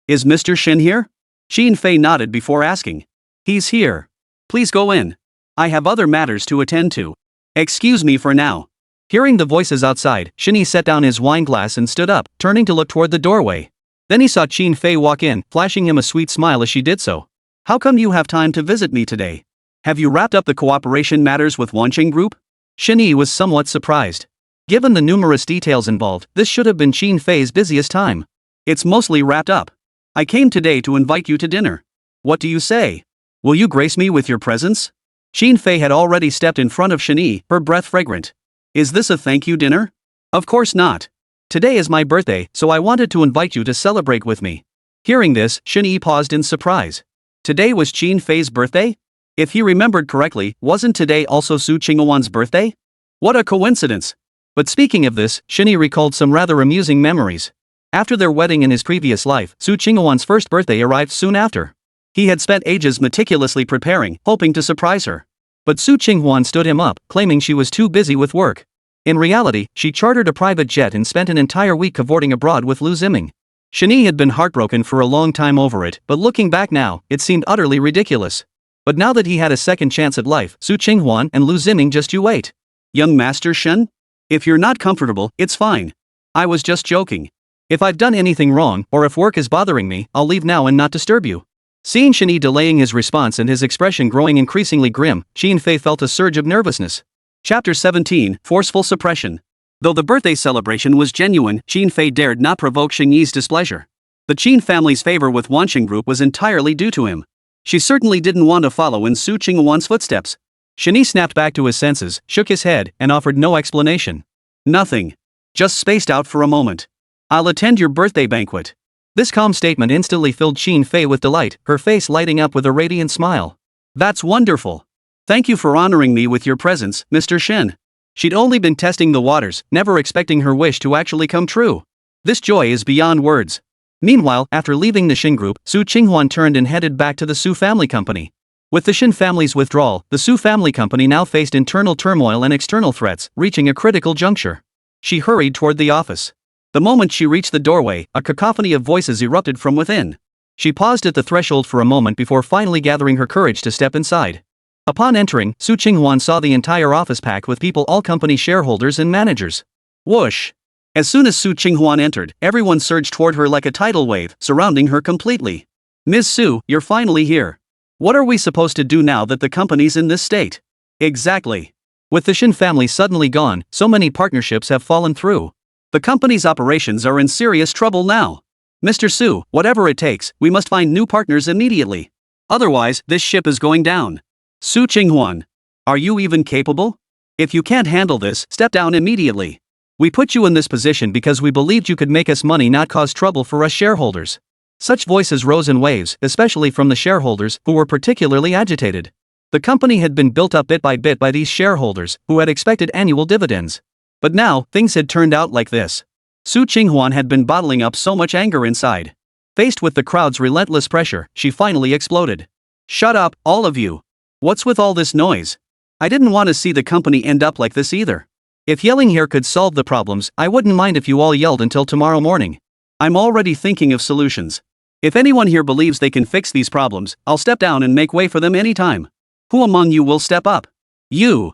Is Mr. Shen here? Qin Fei nodded before asking. He's here. Please go in. I have other matters to attend to. Excuse me for now. Hearing the voices outside, Shen Yi set down his wine glass and stood up, turning to look toward the doorway. Then he saw Qin Fei walk in, flashing him a sweet smile as she did so. How come you have time to visit me today? Have you wrapped up the cooperation matters with Wansheng Group? Shen Yi was somewhat surprised. Given the numerous details involved, this should have been Qin Fei's busiest time. It's mostly wrapped up. I came today to invite you to dinner. What do you say? Will you grace me with your presence? Qin Fei had already stepped in front of Shen Yi, her breath fragrant. Is this a thank you dinner? Of course not. Today is my birthday, so I wanted to invite you to celebrate with me. Hearing this, Shen Yi paused in surprise. Today was Qin Fei's birthday? If he remembered correctly, wasn't today also Su Qinghuan's birthday? What a coincidence! But speaking of this, Shen Yi recalled some rather amusing memories. After their wedding in his previous life, Su Qinghuan's first birthday arrived soon after. He had spent ages meticulously preparing, hoping to surprise her. But Su Qinghuan stood him up, claiming she was too busy with work. In reality, she chartered a private jet and spent an entire week cavorting abroad with Liu Ziming. Shen Yi had been heartbroken for a long time over it, but looking back now, it seemed utterly ridiculous. But now that he had a second chance at life, Su Qinghuan and Liu Ziming just you wait. Young Master Shen? If you're not comfortable, it's fine. I was just joking. If I've done anything wrong, or if work is bothering me, I'll leave now and not disturb you. Seeing Shen Yi delaying his response and his expression growing increasingly grim, Qin Fei felt a surge of nervousness. Chapter 17, Forceful Suppression. Though the birthday celebration was genuine, Qin Fei dared not provoke Shen Yi's displeasure. The Qin family's favor with Wansheng Group was entirely due to him. She certainly didn't want to follow in Su Qinghuan's footsteps. Shen Yi snapped back to his senses, shook his head, and offered no explanation. Nothing. Just spaced out for a moment. I'll attend your birthday banquet. This calm statement instantly filled Qin Fei with delight, her face lighting up with a radiant smile. That's wonderful. Thank you for honoring me with your presence, Mr. Shen. She'd only been testing the waters, never expecting her wish to actually come true. This joy is beyond words. Meanwhile, after leaving the Shen Group, Su Qinghuan turned and headed back to the Su family company. With the Shen family's withdrawal, the Su family company now faced internal turmoil and external threats, reaching a critical juncture. She hurried toward the office. The moment she reached the doorway, a cacophony of voices erupted from within. She paused at the threshold for a moment before finally gathering her courage to step inside. Upon entering, Su Qinghuan saw the entire office packed with people, all company shareholders and managers. Whoosh! As soon as Su Qinghuan entered, everyone surged toward her like a tidal wave, surrounding her completely. Ms. Su, you're finally here. What are we supposed to do now that the company's in this state? Exactly. With the Shen family suddenly gone, so many partnerships have fallen through. The company's operations are in serious trouble now. Mr. Su, whatever it takes, we must find new partners immediately. Otherwise, this ship is going down. Su Qinghuan. Are you even capable? If you can't handle this, step down immediately. We put you in this position because we believed you could make us money, not cause trouble for us shareholders. Such voices rose in waves, especially from the shareholders, who were particularly agitated. The company had been built up bit by these shareholders, who had expected annual dividends. But now, things had turned out like this. Su Qinghuan had been bottling up so much anger inside. Faced with the crowd's relentless pressure, she finally exploded. Shut up, all of you. What's with all this noise? I didn't want to see the company end up like this either. If yelling here could solve the problems, I wouldn't mind if you all yelled until tomorrow morning. I'm already thinking of solutions. If anyone here believes they can fix these problems, I'll step down and make way for them anytime. Who among you will step up? You,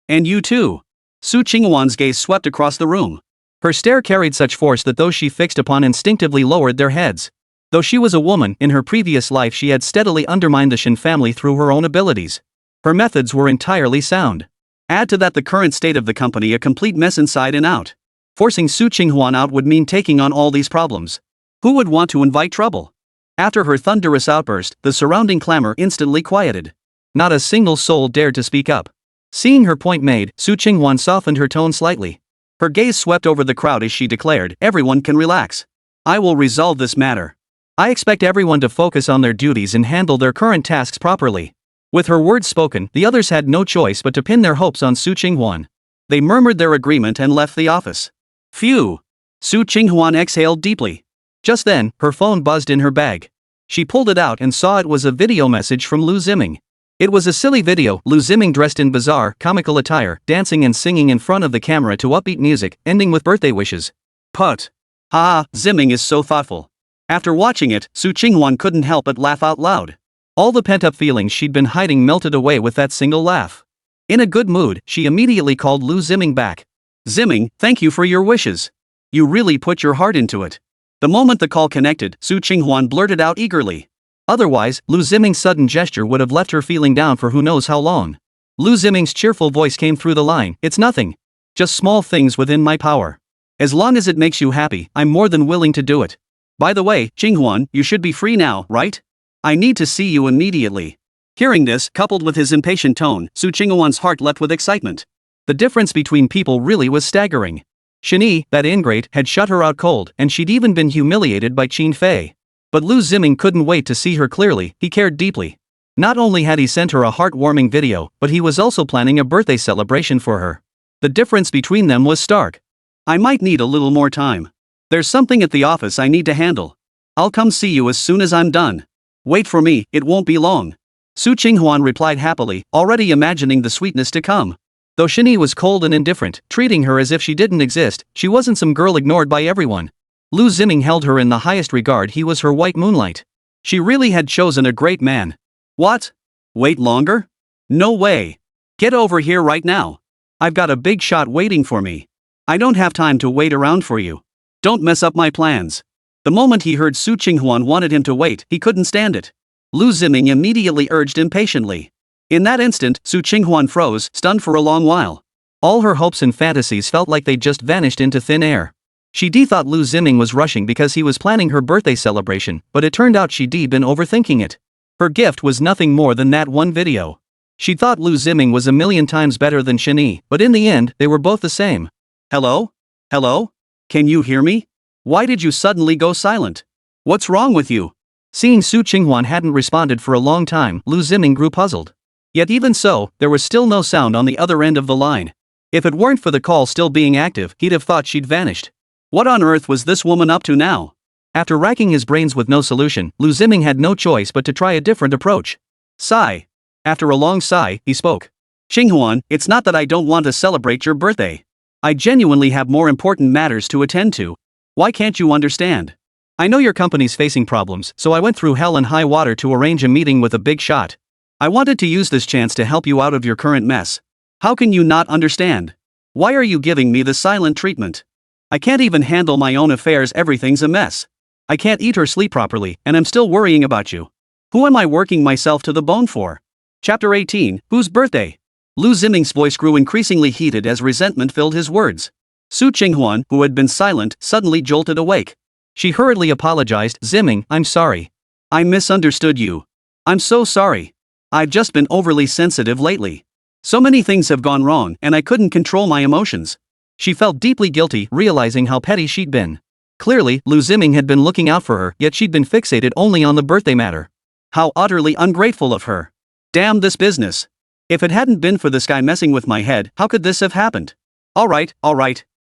and you too. Su Qinghuan's gaze swept across the room. Her stare carried such force that those she fixed upon instinctively lowered their heads. Though she was a woman, in her previous life she had steadily undermined the Shen family through her own abilities. Her methods were entirely sound. Add to that the current state of the company, a complete mess inside and out. Forcing Su Qinghuan out would mean taking on all these problems. Who would want to invite trouble? After her thunderous outburst, the surrounding clamor instantly quieted. Not a single soul dared to speak up. Seeing her point made, Su Qinghuan softened her tone slightly. Her gaze swept over the crowd as she declared, "Everyone can relax. I will resolve this matter. I expect everyone to focus on their duties and handle their current tasks properly." With her words spoken, the others had no choice but to pin their hopes on Su Qinghuan. They murmured their agreement and left the office. Phew! Su Qinghuan exhaled deeply. Just then, her phone buzzed in her bag. She pulled it out and saw it was a video message from Liu Ziming. It was a silly video, Liu Ziming dressed in bizarre, comical attire, dancing and singing in front of the camera to upbeat music, ending with birthday wishes. Put. Ha, Ziming is so thoughtful. After watching it, Su Qinghuan couldn't help but laugh out loud. All the pent-up feelings she'd been hiding melted away with that single laugh. In a good mood, she immediately called Liu Ziming back. Ziming, thank you for your wishes. You really put your heart into it. The moment the call connected, Su Qinghuan blurted out eagerly. Otherwise, Liu Ziming's sudden gesture would have left her feeling down for who knows how long. Liu Ziming's cheerful voice came through the line, "It's nothing. Just small things within my power. As long as it makes you happy, I'm more than willing to do it. By the way, Qinghuan, you should be free now, right? I need to see you immediately." Hearing this, coupled with his impatient tone, Su Qinghuan's heart leapt with excitement. The difference between people really was staggering. Shen Yi, that ingrate, had shut her out cold, and she'd even been humiliated by Qin Fei. But Liu Ziming couldn't wait to see her clearly, he cared deeply. Not only had he sent her a heartwarming video, but he was also planning a birthday celebration for her. The difference between them was stark. "I might need a little more time. There's something at the office I need to handle. I'll come see you as soon as I'm done. Wait for me, it won't be long." Su Qinghuan replied happily, already imagining the sweetness to come. Though Shen Yi was cold and indifferent, treating her as if she didn't exist, she wasn't some girl ignored by everyone. Liu Ziming held her in the highest regard, he was her white moonlight. She really had chosen a great man. What? Wait longer? No way. Get over here right now. I've got a big shot waiting for me. I don't have time to wait around for you. Don't mess up my plans. The moment he heard Su Qinghuan wanted him to wait, he couldn't stand it. Liu Ziming immediately urged impatiently. In that instant, Su Qinghuan froze, stunned for a long while. All her hopes and fantasies felt like they'd just vanished into thin air. She'd thought Liu Ziming was rushing because he was planning her birthday celebration, but it turned out she'd been overthinking it. Her gift was nothing more than that one video. She thought Liu Ziming was a million times better than Shen Yi, but in the end, they were both the same. Hello? Hello? Can you hear me? Why did you suddenly go silent? What's wrong with you? Seeing Su Qinghuan hadn't responded for a long time, Liu Ziming grew puzzled. Yet even so, there was still no sound on the other end of the line. If it weren't for the call still being active, he'd have thought she'd vanished. What on earth was this woman up to now? After racking his brains with no solution, Liu Ziming had no choice but to try a different approach. Sigh. After a long sigh, he spoke. Qinghuan, it's not that I don't want to celebrate your birthday. I genuinely have more important matters to attend to. Why can't you understand? I know your company's facing problems, so I went through hell and high water to arrange a meeting with a big shot. I wanted to use this chance to help you out of your current mess. How can you not understand? Why are you giving me the silent treatment? I can't even handle my own affairs, everything's a mess. I can't eat or sleep properly, and I'm still worrying about you. Who am I working myself to the bone for? Chapter 18, Whose Birthday? Liu Ziming's voice grew increasingly heated as resentment filled his words. Su Qinghuan, who had been silent, suddenly jolted awake. She hurriedly apologized. Ziming, I'm sorry. I misunderstood you. I'm so sorry. I've just been overly sensitive lately. So many things have gone wrong and I couldn't control my emotions. She felt deeply guilty, realizing how petty she'd been. Clearly, Liu Ziming had been looking out for her, yet she'd been fixated only on the birthday matter. How utterly ungrateful of her. Damn this business. If it hadn't been for this guy messing with my head, how could this have happened? Alright.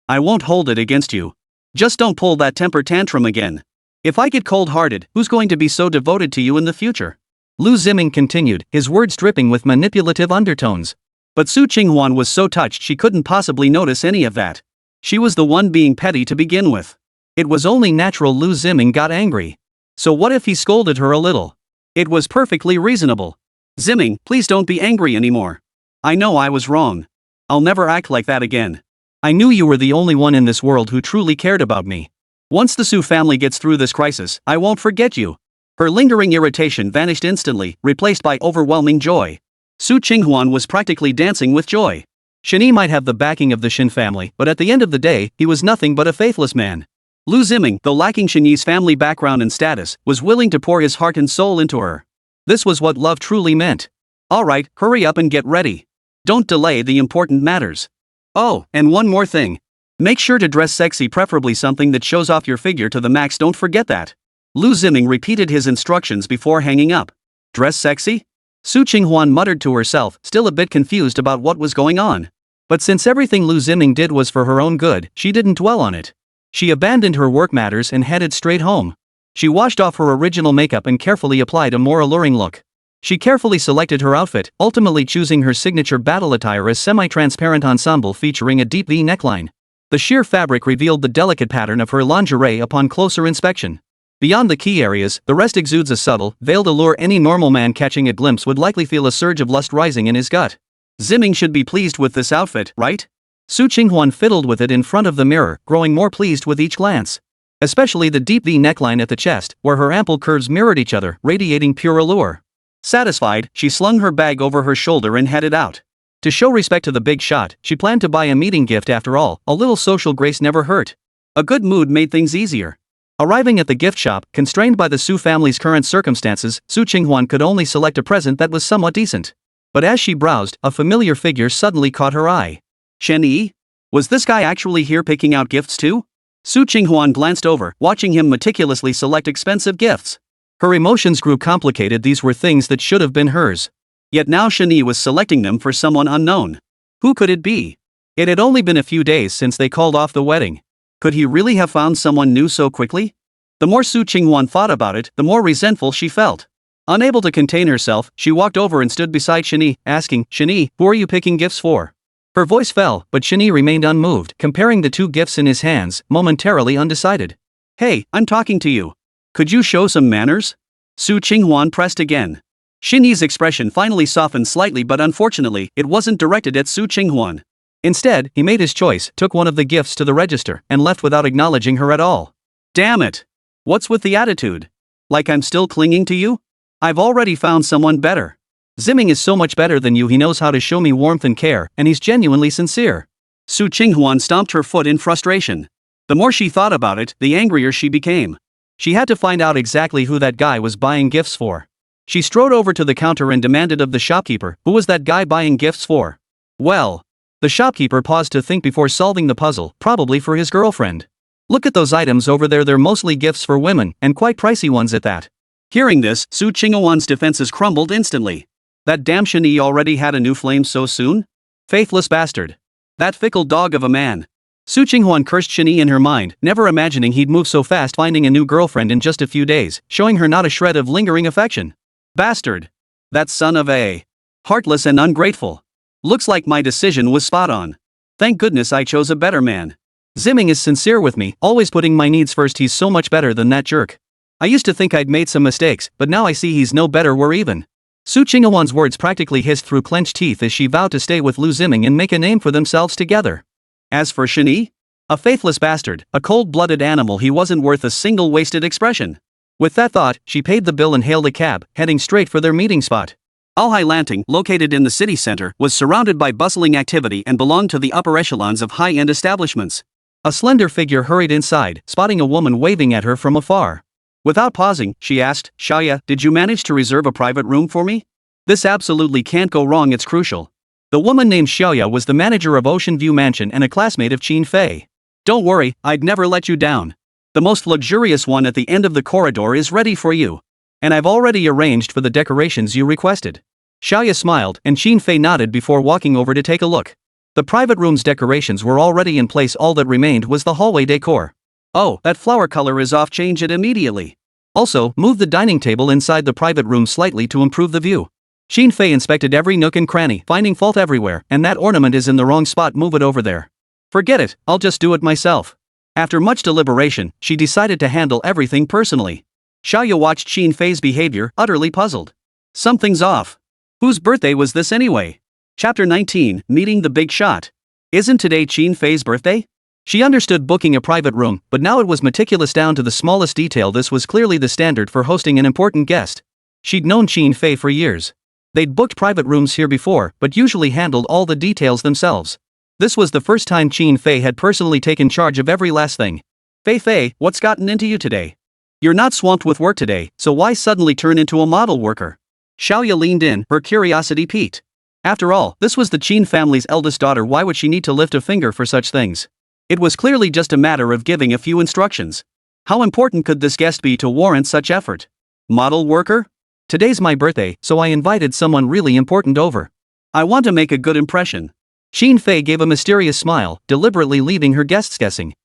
I won't hold it against you. Just don't pull that temper tantrum again. If I get cold-hearted, who's going to be so devoted to you in the future? Liu Ziming continued, his words dripping with manipulative undertones. But Su Qinghuan was so touched she couldn't possibly notice any of that. She was the one being petty to begin with. It was only natural Liu Ziming got angry. So what if he scolded her a little? It was perfectly reasonable. Ziming, please don't be angry anymore. I know I was wrong. I'll never act like that again. I knew you were the only one in this world who truly cared about me. Once the Su family gets through this crisis, I won't forget you. Her lingering irritation vanished instantly, replaced by overwhelming joy. Su Qinghuan was practically dancing with joy. Shen Yi might have the backing of the Shen family, but at the end of the day, he was nothing but a faithless man. Liu Ziming, though lacking Shen Yi's family background and status, was willing to pour his heart and soul into her. This was what love truly meant. Alright, hurry up and get ready. Don't delay the important matters. Oh, and one more thing. Make sure to dress sexy, preferably something that shows off your figure to the max, don't forget that. Liu Ziming repeated his instructions before hanging up. Dress sexy? Su Qinghuan muttered to herself, still a bit confused about what was going on. But since everything Liu Ziming did was for her own good, she didn't dwell on it. She abandoned her work matters and headed straight home. She washed off her original makeup and carefully applied a more alluring look. She carefully selected her outfit, ultimately choosing her signature battle attire as semi-transparent ensemble featuring a deep V neckline. The sheer fabric revealed the delicate pattern of her lingerie upon closer inspection. Beyond the key areas, the rest exudes a subtle, veiled allure any normal man catching a glimpse would likely feel a surge of lust rising in his gut. Ziming should be pleased with this outfit, right? Su Qinghuan fiddled with it in front of the mirror, growing more pleased with each glance. Especially the deep V neckline at the chest, where her ample curves mirrored each other, radiating pure allure. Satisfied, she slung her bag over her shoulder and headed out. To show respect to the big shot, she planned to buy a meeting gift after all, a little social grace never hurt. A good mood made things easier. Arriving at the gift shop, constrained by the Su family's current circumstances, Su Qinghuan could only select a present that was somewhat decent. But as she browsed, a familiar figure suddenly caught her eye. Shen Yi? Was this guy actually here picking out gifts too? Su Qinghuan glanced over, watching him meticulously select expensive gifts. Her emotions grew complicated. These were things that should have been hers. Yet now Shen Yi was selecting them for someone unknown. Who could it be? It had only been a few days since they called off the wedding. Could he really have found someone new so quickly? The more Su Qinghuan thought about it, the more resentful she felt. Unable to contain herself, she walked over and stood beside Shen Yi, asking, Shen Yi, who are you picking gifts for? Her voice fell, but Shen Yi remained unmoved, comparing the two gifts in his hands, momentarily undecided. Hey, I'm talking to you. Could you show some manners? Su Qinghuan pressed again. Shen Yi's expression finally softened slightly, but unfortunately, it wasn't directed at Su Qinghuan. Instead, he made his choice, took one of the gifts to the register, and left without acknowledging her at all. Damn it! What's with the attitude? Like I'm still clinging to you? I've already found someone better. Ziming is so much better than you. He knows how to show me warmth and care, and he's genuinely sincere. Su Qinghuan stomped her foot in frustration. The more she thought about it, the angrier she became. She had to find out exactly who that guy was buying gifts for. She strode over to the counter and demanded of the shopkeeper, who was that guy buying gifts for? Well, the shopkeeper paused to think before solving the puzzle, probably for his girlfriend. Look at those items over there, they're mostly gifts for women, and quite pricey ones at that. Hearing this, Su Qinghuan's defenses crumbled instantly. That damn Shen Yi already had a new flame so soon? Faithless bastard. That fickle dog of a man. Su Qinghuan cursed Shen Yi in her mind, never imagining he'd move so fast, finding a new girlfriend in just a few days, showing her not a shred of lingering affection. Bastard. That son of a. Heartless and ungrateful. Looks like my decision was spot on. Thank goodness I chose a better man. Ziming is sincere with me, always putting my needs first. He's so much better than that jerk. I used to think I'd made some mistakes, but now I see he's no better. We're even. Su Qinghuan's words practically hissed through clenched teeth as she vowed to stay with Liu Ziming and make a name for themselves together. As for Shen Yi? A faithless bastard, a cold-blooded animal. He wasn't worth a single wasted expression. With that thought, she paid the bill and hailed a cab, heading straight for their meeting spot. Lanting, located in the city center, was surrounded by bustling activity and belonged to the upper echelons of high-end establishments. A slender figure hurried inside, spotting a woman waving at her from afar. Without pausing, she asked, "Xiao, did you manage to reserve a private room for me? This absolutely can't go wrong, it's crucial." The woman named Xiao was the manager of Ocean View Mansion and a classmate of Qin Fei. "Don't worry, I'd never let you down. The most luxurious one at the end of the corridor is ready for you. And I've already arranged for the decorations you requested." Xiao smiled, and Qin Fei nodded before walking over to take a look. The private room's decorations were already in place, all that remained was the hallway decor. "Oh, that flower color is off, change it immediately. Also, move the dining table inside the private room slightly to improve the view." Qin Fei inspected every nook and cranny, finding fault everywhere, and that ornament is in the wrong spot, move it over there. "Forget it, I'll just do it myself." After much deliberation, she decided to handle everything personally. Xiao watched Qin Fei's behavior, utterly puzzled. Something's off. Whose birthday was this anyway? Chapter 19, Meeting the Big Shot. Isn't today Qin Fei's birthday? She understood booking a private room, but now it was meticulous down to the smallest detail. This was clearly the standard for hosting an important guest. She'd known Qin Fei for years. They'd booked private rooms here before, but usually handled all the details themselves. This was the first time Qin Fei had personally taken charge of every last thing. "Fei, what's gotten into you today? You're not swamped with work today, so why suddenly turn into a model worker?" Xiao leaned in, her curiosity piqued. After all, this was the Qin family's eldest daughter, why would she need to lift a finger for such things? It was clearly just a matter of giving a few instructions. How important could this guest be to warrant such effort? Model worker? "Today's my birthday, so I invited someone really important over. I want to make a good impression." Qin Fei gave a mysterious smile, deliberately leaving her guests guessing.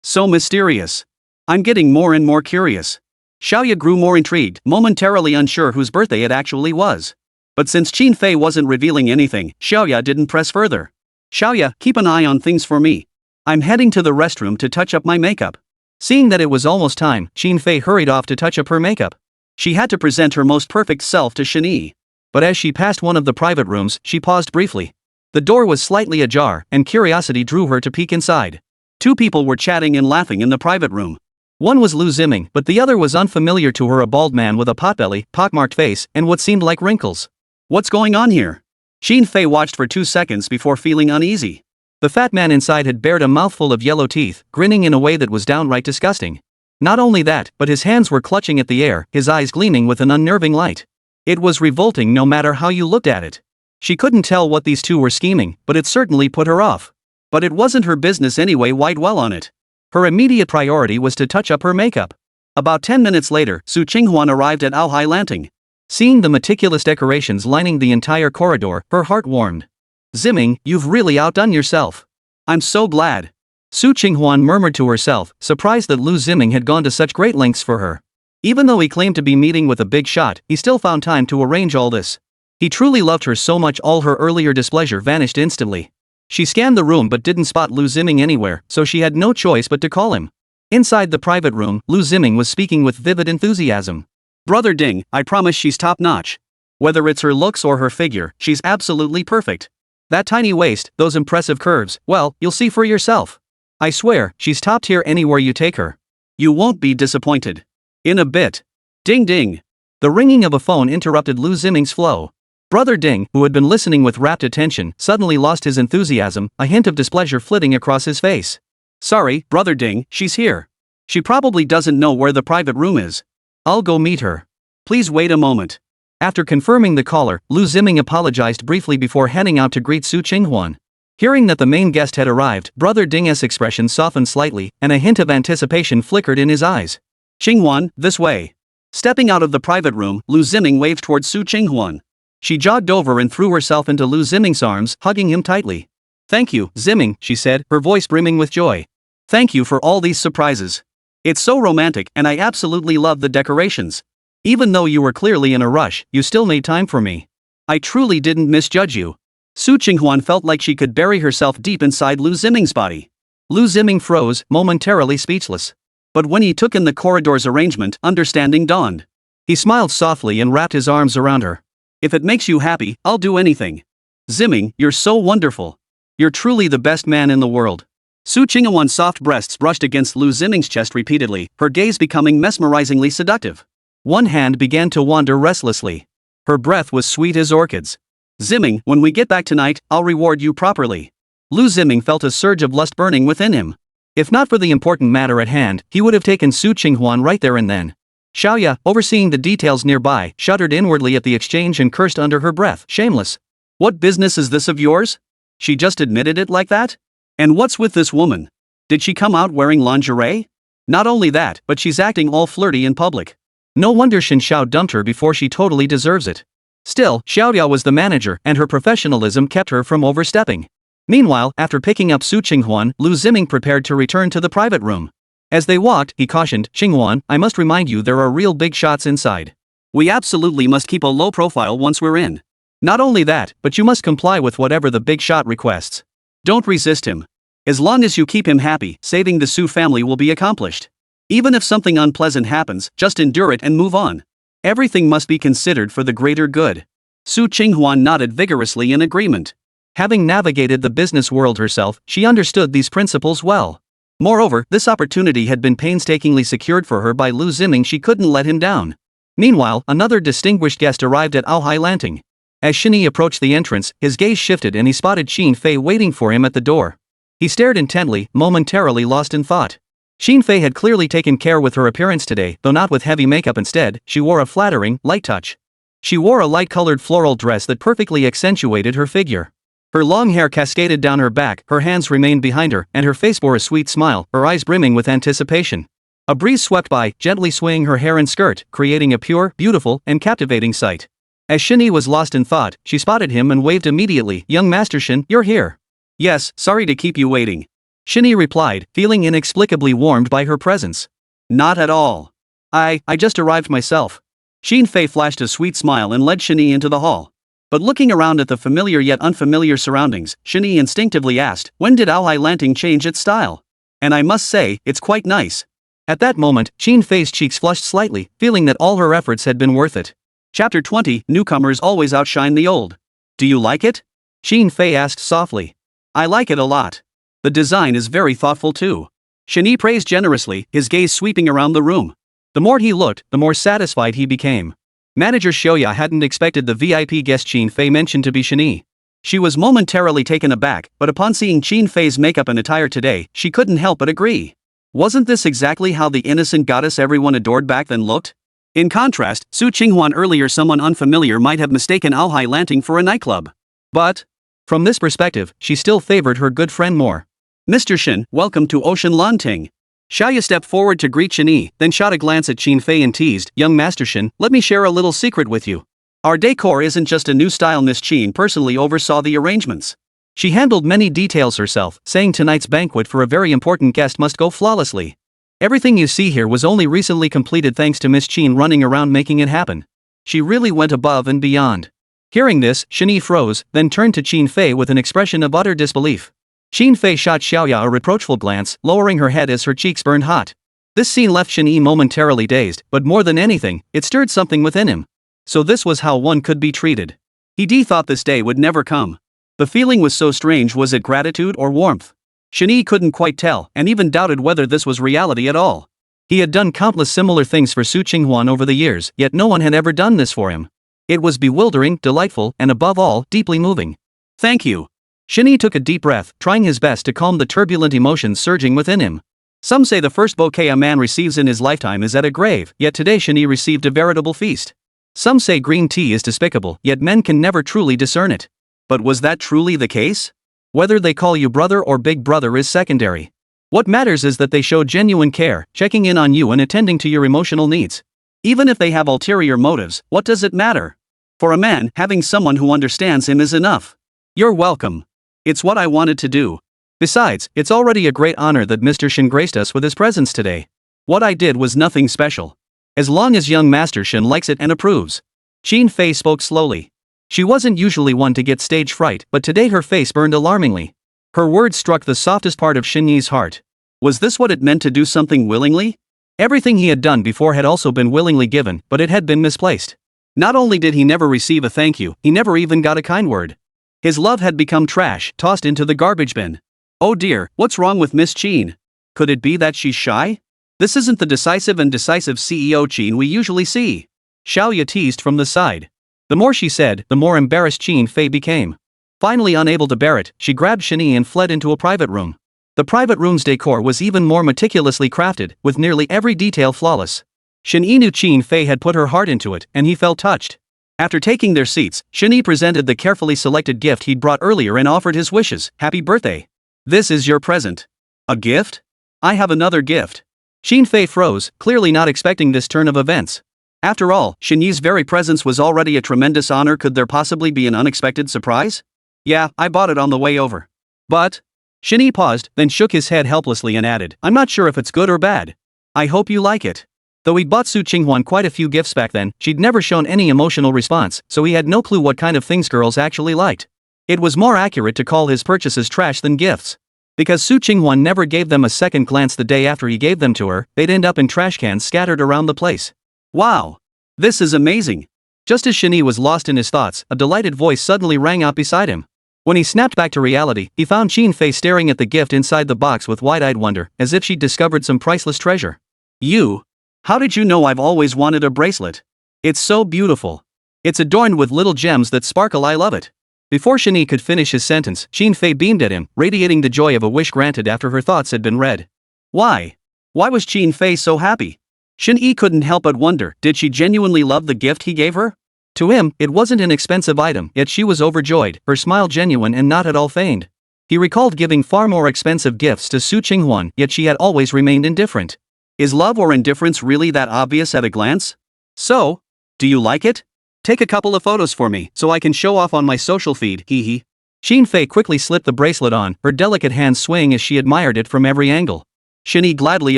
So mysterious. I'm getting more and more curious." Xiao grew more intrigued, momentarily unsure whose birthday it actually was. But since Qin Fei wasn't revealing anything, Xiao didn't press further. "Xiao, keep an eye on things for me. I'm heading to the restroom to touch up my makeup." Seeing that it was almost time, Qin Fei hurried off to touch up her makeup. She had to present her most perfect self to Shen Yi. But as she passed one of the private rooms, she paused briefly. The door was slightly ajar, and curiosity drew her to peek inside. Two people were chatting and laughing in the private room. One was Liu Ziming, but the other was unfamiliar to her, a bald man with a potbelly, pockmarked face, and what seemed like wrinkles. "What's going on here?" Qin Fei watched for 2 seconds before feeling uneasy. The fat man inside had bared a mouthful of yellow teeth, grinning in a way that was downright disgusting. Not only that, but his hands were clutching at the air, his eyes gleaming with an unnerving light. It was revolting no matter how you looked at it. She couldn't tell what these two were scheming, but it certainly put her off. But it wasn't her business anyway, why dwell on it? Her immediate priority was to touch up her makeup. About 10 minutes later, Su Qinghuan arrived at Lanting. Seeing the meticulous decorations lining the entire corridor, her heart warmed. "Ziming, you've really outdone yourself. I'm so glad." Su Qinghuan murmured to herself, surprised that Liu Ziming had gone to such great lengths for her. Even though he claimed to be meeting with a big shot, he still found time to arrange all this. He truly loved her so much all her earlier displeasure vanished instantly. She scanned the room but didn't spot Liu Ziming anywhere, so she had no choice but to call him. Inside the private room, Liu Ziming was speaking with vivid enthusiasm. "Brother Ding, I promise she's top-notch. Whether it's her looks or her figure, she's absolutely perfect. That tiny waist, those impressive curves, well, you'll see for yourself. I swear, she's top tier anywhere you take her. You won't be disappointed." "In a bit." Ding ding. The ringing of a phone interrupted Liu Ziming's flow. Brother Ding, who had been listening with rapt attention, suddenly lost his enthusiasm, a hint of displeasure flitting across his face. "Sorry, Brother Ding, she's here. She probably doesn't know where the private room is. I'll go meet her. Please wait a moment." After confirming the caller, Liu Ziming apologized briefly before heading out to greet Su Qinghuan. Hearing that the main guest had arrived, Brother Ding's expression softened slightly, and a hint of anticipation flickered in his eyes. "Qinghuan, this way." Stepping out of the private room, Liu Ziming waved towards Su Qinghuan. She jogged over and threw herself into Liu Ziming's arms, hugging him tightly. "Thank you, Ziming," she said, her voice brimming with joy. "Thank you for all these surprises. It's so romantic, and I absolutely love the decorations. Even though you were clearly in a rush, you still made time for me. I truly didn't misjudge you." Su Qinghuan felt like she could bury herself deep inside Liu Ziming's body. Liu Ziming froze, momentarily speechless. But when he took in the corridor's arrangement, understanding dawned. He smiled softly and wrapped his arms around her. "If it makes you happy, I'll do anything. Ziming, you're so wonderful. You're truly the best man in the world." Su Qinghuan's soft breasts brushed against Liu Ziming's chest repeatedly, her gaze becoming mesmerizingly seductive. One hand began to wander restlessly. Her breath was sweet as orchids. Ziming, when we get back tonight, I'll reward you properly. Liu Ziming felt a surge of lust burning within him. If not for the important matter at hand, he would have taken Su Qinghuan right there and then. Xiao Yuyan, overseeing the details nearby, shuddered inwardly at the exchange and cursed under her breath. Shameless. What business is this of yours? She just admitted it like that? And what's with this woman? Did she come out wearing lingerie? Not only that, but she's acting all flirty in public. No wonder Shen Xiao dumped her before she totally deserves it. Still, Xiao Yuyan was the manager and her professionalism kept her from overstepping. Meanwhile, after picking up Su Qinghuan, Liu Ziming prepared to return to the private room. As they walked, he cautioned, Qinghuan, I must remind you there are real big shots inside. We absolutely must keep a low profile once we're in. Not only that, but you must comply with whatever the big shot requests. Don't resist him. As long as you keep him happy, saving the Su family will be accomplished. Even if something unpleasant happens, just endure it and move on. Everything must be considered for the greater good. Su Qinghuan nodded vigorously in agreement. Having navigated the business world herself, she understood these principles well. Moreover, this opportunity had been painstakingly secured for her by Liu Ziming. She couldn't let him down. Meanwhile, another distinguished guest arrived at Lanting. As Shen Yi approached the entrance, his gaze shifted and he spotted Xin Fei waiting for him at the door. He stared intently, momentarily lost in thought. Xin Fei had clearly taken care with her appearance today, though not with heavy makeup. Instead, she wore a flattering, light touch. She wore a light-colored floral dress that perfectly accentuated her figure. Her long hair cascaded down her back, her hands remained behind her, and her face bore a sweet smile, her eyes brimming with anticipation. A breeze swept by, gently swaying her hair and skirt, creating a pure, beautiful, and captivating sight. As Shen Yi was lost in thought, she spotted him and waved immediately. Young Master Shen, you're here. Yes, sorry to keep you waiting. Shen Yi replied, feeling inexplicably warmed by her presence. Not at all. I just arrived myself. Xin Fei flashed a sweet smile and led Shen Yi into the hall. But looking around at the familiar yet unfamiliar surroundings, Shen Yi instinctively asked, when did Lanting change its style? And I must say, it's quite nice. At that moment, Xin Fei's cheeks flushed slightly, feeling that all her efforts had been worth it. Chapter 20, Newcomers always outshine the old. Do you like it? Xin Fei asked softly. I like it a lot. The design is very thoughtful too. Shen Yi praised generously, his gaze sweeping around the room. The more he looked, the more satisfied he became. Manager Xiao Yuyan hadn't expected the VIP guest Xin Fei mentioned to be Shen Yi. She was momentarily taken aback, but upon seeing Xin Fei's makeup and attire today, she couldn't help but agree. Wasn't this exactly how the innocent goddess everyone adored back then looked? In contrast, Su Qinghuan earlier, someone unfamiliar might have mistaken Lanting for a nightclub. But, from this perspective, she still favored her good friend more. Mr. Shen, welcome to Lanting. Xiao Yuyan stepped forward to greet Shen Yi, then shot a glance at Xin Fei and teased, Young Master Shen, let me share a little secret with you. Our decor isn't just a new style. Miss Qin personally oversaw the arrangements. She handled many details herself, saying tonight's banquet for a very important guest must go flawlessly. Everything you see here was only recently completed thanks to Miss Qin running around making it happen. She really went above and beyond. Hearing this, Shen Yi froze, then turned to Xin Fei with an expression of utter disbelief. Xin Fei shot Xiao Yuyan a reproachful glance, lowering her head as her cheeks burned hot. This scene left Shen Yi momentarily dazed, but more than anything, it stirred something within him. So this was how one could be treated. He thought this day would never come. The feeling was so strange. Was it gratitude or warmth? Shen Yi couldn't quite tell, and even doubted whether this was reality at all. He had done countless similar things for Su Qinghuan over the years, yet no one had ever done this for him. It was bewildering, delightful, and above all, deeply moving. Thank you. Shen Yi took a deep breath, trying his best to calm the turbulent emotions surging within him. Some say the first bouquet a man receives in his lifetime is at a grave, yet today Shen Yi received a veritable feast. Some say green tea is despicable, yet men can never truly discern it. But was that truly the case? Whether they call you brother or big brother is secondary. What matters is that they show genuine care, checking in on you and attending to your emotional needs. Even if they have ulterior motives, what does it matter? For a man, having someone who understands him is enough. You're welcome. It's what I wanted to do. Besides, it's already a great honor that Mr. Shen graced us with his presence today. What I did was nothing special. As long as young Master Shen likes it and approves. Xin Fei spoke slowly. She wasn't usually one to get stage fright, but today her face burned alarmingly. Her words struck the softest part of Shen Yi's heart. Was this what it meant to do something willingly? Everything he had done before had also been willingly given, but it had been misplaced. Not only did he never receive a thank you, he never even got a kind word. His love had become trash, tossed into the garbage bin. Oh dear, what's wrong with Miss Qin? Could it be that she's shy? This isn't the decisive CEO Qin we usually see. Xiao Yuyan teased from the side. The more she said, the more embarrassed Shen Yi became. Finally unable to bear it, she grabbed Shen Yi and fled into a private room. The private room's decor was even more meticulously crafted, with nearly every detail flawless. Shen Yi knew Shen Yi had put her heart into it, and he felt touched. After taking their seats, Shen Yi presented the carefully selected gift he'd brought earlier and offered his wishes. Happy birthday. This is your present. A gift? I have another gift. Shen Yi froze, clearly not expecting this turn of events. After all, Shen Yi's very presence was already a tremendous honor. Could there possibly be an unexpected surprise? Yeah, I bought it on the way over. But? Shen Yi paused, then shook his head helplessly and added, I'm not sure if it's good or bad. I hope you like it. Though he'd bought Su Qinghuan quite a few gifts back then, she'd never shown any emotional response, so he had no clue what kind of things girls actually liked. It was more accurate to call his purchases trash than gifts. Because Su Qinghuan never gave them a second glance the day after he gave them to her, they'd end up in trash cans scattered around the place. Wow! This is amazing! Just as Shen Yi was lost in his thoughts, a delighted voice suddenly rang out beside him. When he snapped back to reality, he found Shen Yi staring at the gift inside the box with wide-eyed wonder, as if she'd discovered some priceless treasure. You? How did you know I've always wanted a bracelet? It's so beautiful. It's adorned with little gems that sparkle. I love it. Before Shen Yi could finish his sentence, Shen Yi beamed at him, radiating the joy of a wish granted after her thoughts had been read. Why? Why was Shen Yi so happy? Shen Yi couldn't help but wonder, did she genuinely love the gift he gave her? To him, it wasn't an expensive item, yet she was overjoyed, her smile genuine and not at all feigned. He recalled giving far more expensive gifts to Su Qinghuan, yet she had always remained indifferent. Is love or indifference really that obvious at a glance? So, do you like it? Take a couple of photos for me, so I can show off on my social feed, hee. Shen Yi quickly slipped the bracelet on, her delicate hands swaying as she admired it from every angle. Shen Yi gladly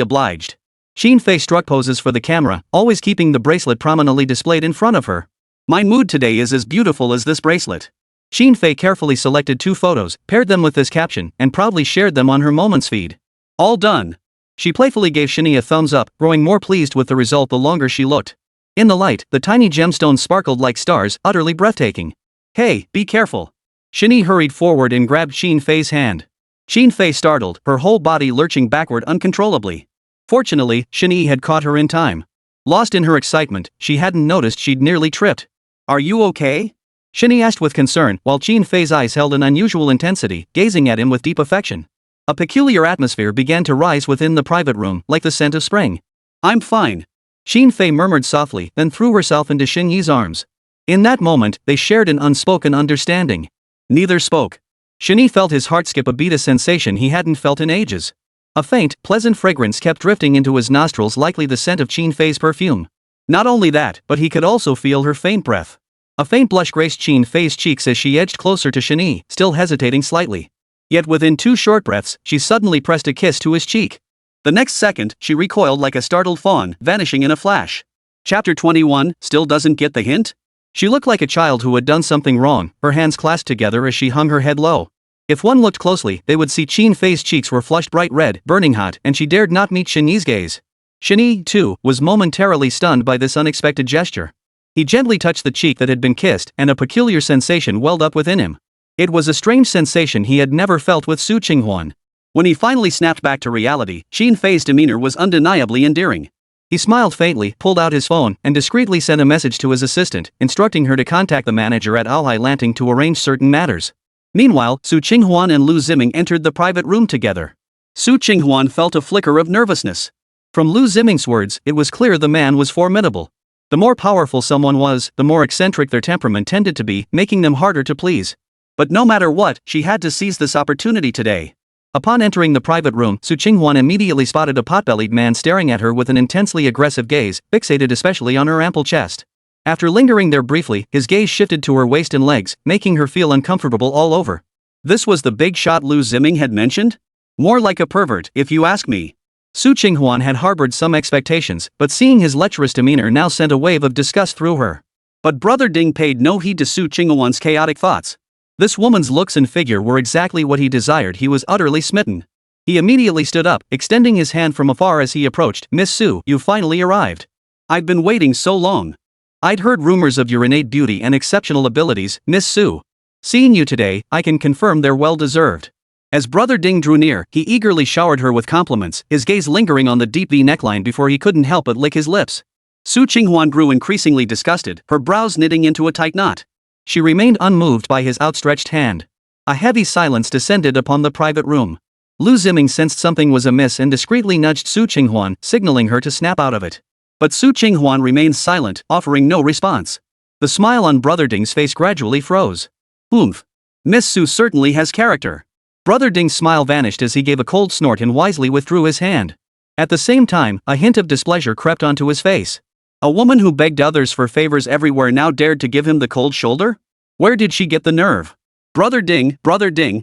obliged. Shen Yi struck poses for the camera, always keeping the bracelet prominently displayed in front of her. My mood today is as beautiful as this bracelet. Shen Yi carefully selected 2 photos, paired them with this caption, and proudly shared them on her Moments feed. All done. She playfully gave Shen Yi a thumbs up, growing more pleased with the result the longer she looked. In the light, the tiny gemstones sparkled like stars, utterly breathtaking. Hey, be careful. Shen Yi hurried forward and grabbed Shen Yi's hand. Shen Yi startled, her whole body lurching backward uncontrollably. Fortunately, Shen Yi had caught her in time. Lost in her excitement, she hadn't noticed she'd nearly tripped. Are you okay? Shen Yi asked with concern, while Shen Yi's eyes held an unusual intensity, gazing at him with deep affection. A peculiar atmosphere began to rise within the private room, like the scent of spring. I'm fine. Shen Yi murmured softly, then threw herself into Shen Yi's arms. In that moment, they shared an unspoken understanding. Neither spoke. Shen Yi felt his heart skip a beat, a sensation he hadn't felt in ages. A faint, pleasant fragrance kept drifting into his nostrils, likely the scent of Shen Yi's perfume. Not only that, but he could also feel her faint breath. A faint blush graced Shen Yi's cheeks as she edged closer to Shen Yi, still hesitating slightly. Yet within 2 short breaths, she suddenly pressed a kiss to his cheek. The next second, she recoiled like a startled fawn, vanishing in a flash. Chapter 21, still doesn't get the hint? She looked like a child who had done something wrong, her hands clasped together as she hung her head low. If one looked closely, they would see Shen Yi's cheeks were flushed bright red, burning hot, and she dared not meet Shen Yi's gaze. Shen Yi, too, was momentarily stunned by this unexpected gesture. He gently touched the cheek that had been kissed, and a peculiar sensation welled up within him. It was a strange sensation he had never felt with Su Qinghuan. When he finally snapped back to reality, Shen Yi's demeanor was undeniably endearing. He smiled faintly, pulled out his phone, and discreetly sent a message to his assistant, instructing her to contact the manager at Alhai Landing to arrange certain matters. Meanwhile, Su Qinghuan and Liu Ziming entered the private room together. Su Qinghuan felt a flicker of nervousness. From Liu Ziming's words, it was clear the man was formidable. The more powerful someone was, the more eccentric their temperament tended to be, making them harder to please. But no matter what, she had to seize this opportunity today. Upon entering the private room, Su Qinghuan immediately spotted a pot-bellied man staring at her with an intensely aggressive gaze, fixated especially on her ample chest. After lingering there briefly, his gaze shifted to her waist and legs, making her feel uncomfortable all over. This was the big shot Liu Ziming had mentioned? More like a pervert, if you ask me. Su Qinghuan had harbored some expectations, but seeing his lecherous demeanor now sent a wave of disgust through her. But Brother Ding paid no heed to Su Qinghuan's chaotic thoughts. This woman's looks and figure were exactly what he desired. He was utterly smitten. He immediately stood up, extending his hand from afar as he approached. Miss Su, you finally arrived. I've been waiting so long. I'd heard rumors of your innate beauty and exceptional abilities, Miss Su. Seeing you today, I can confirm they're well-deserved. As Brother Ding drew near, he eagerly showered her with compliments, his gaze lingering on the deep V neckline before he couldn't help but lick his lips. Su Qinghuan grew increasingly disgusted, her brows knitting into a tight knot. She remained unmoved by his outstretched hand. A heavy silence descended upon the private room. Liu Ziming sensed something was amiss and discreetly nudged Su Qinghuan, signaling her to snap out of it. But Su Qinghuan remained silent, offering no response. The smile on Brother Ding's face gradually froze. Oomph. Miss Su certainly has character. Brother Ding's smile vanished as he gave a cold snort and wisely withdrew his hand. At the same time, a hint of displeasure crept onto his face. A woman who begged others for favors everywhere now dared to give him the cold shoulder? Where did she get the nerve? Brother Ding,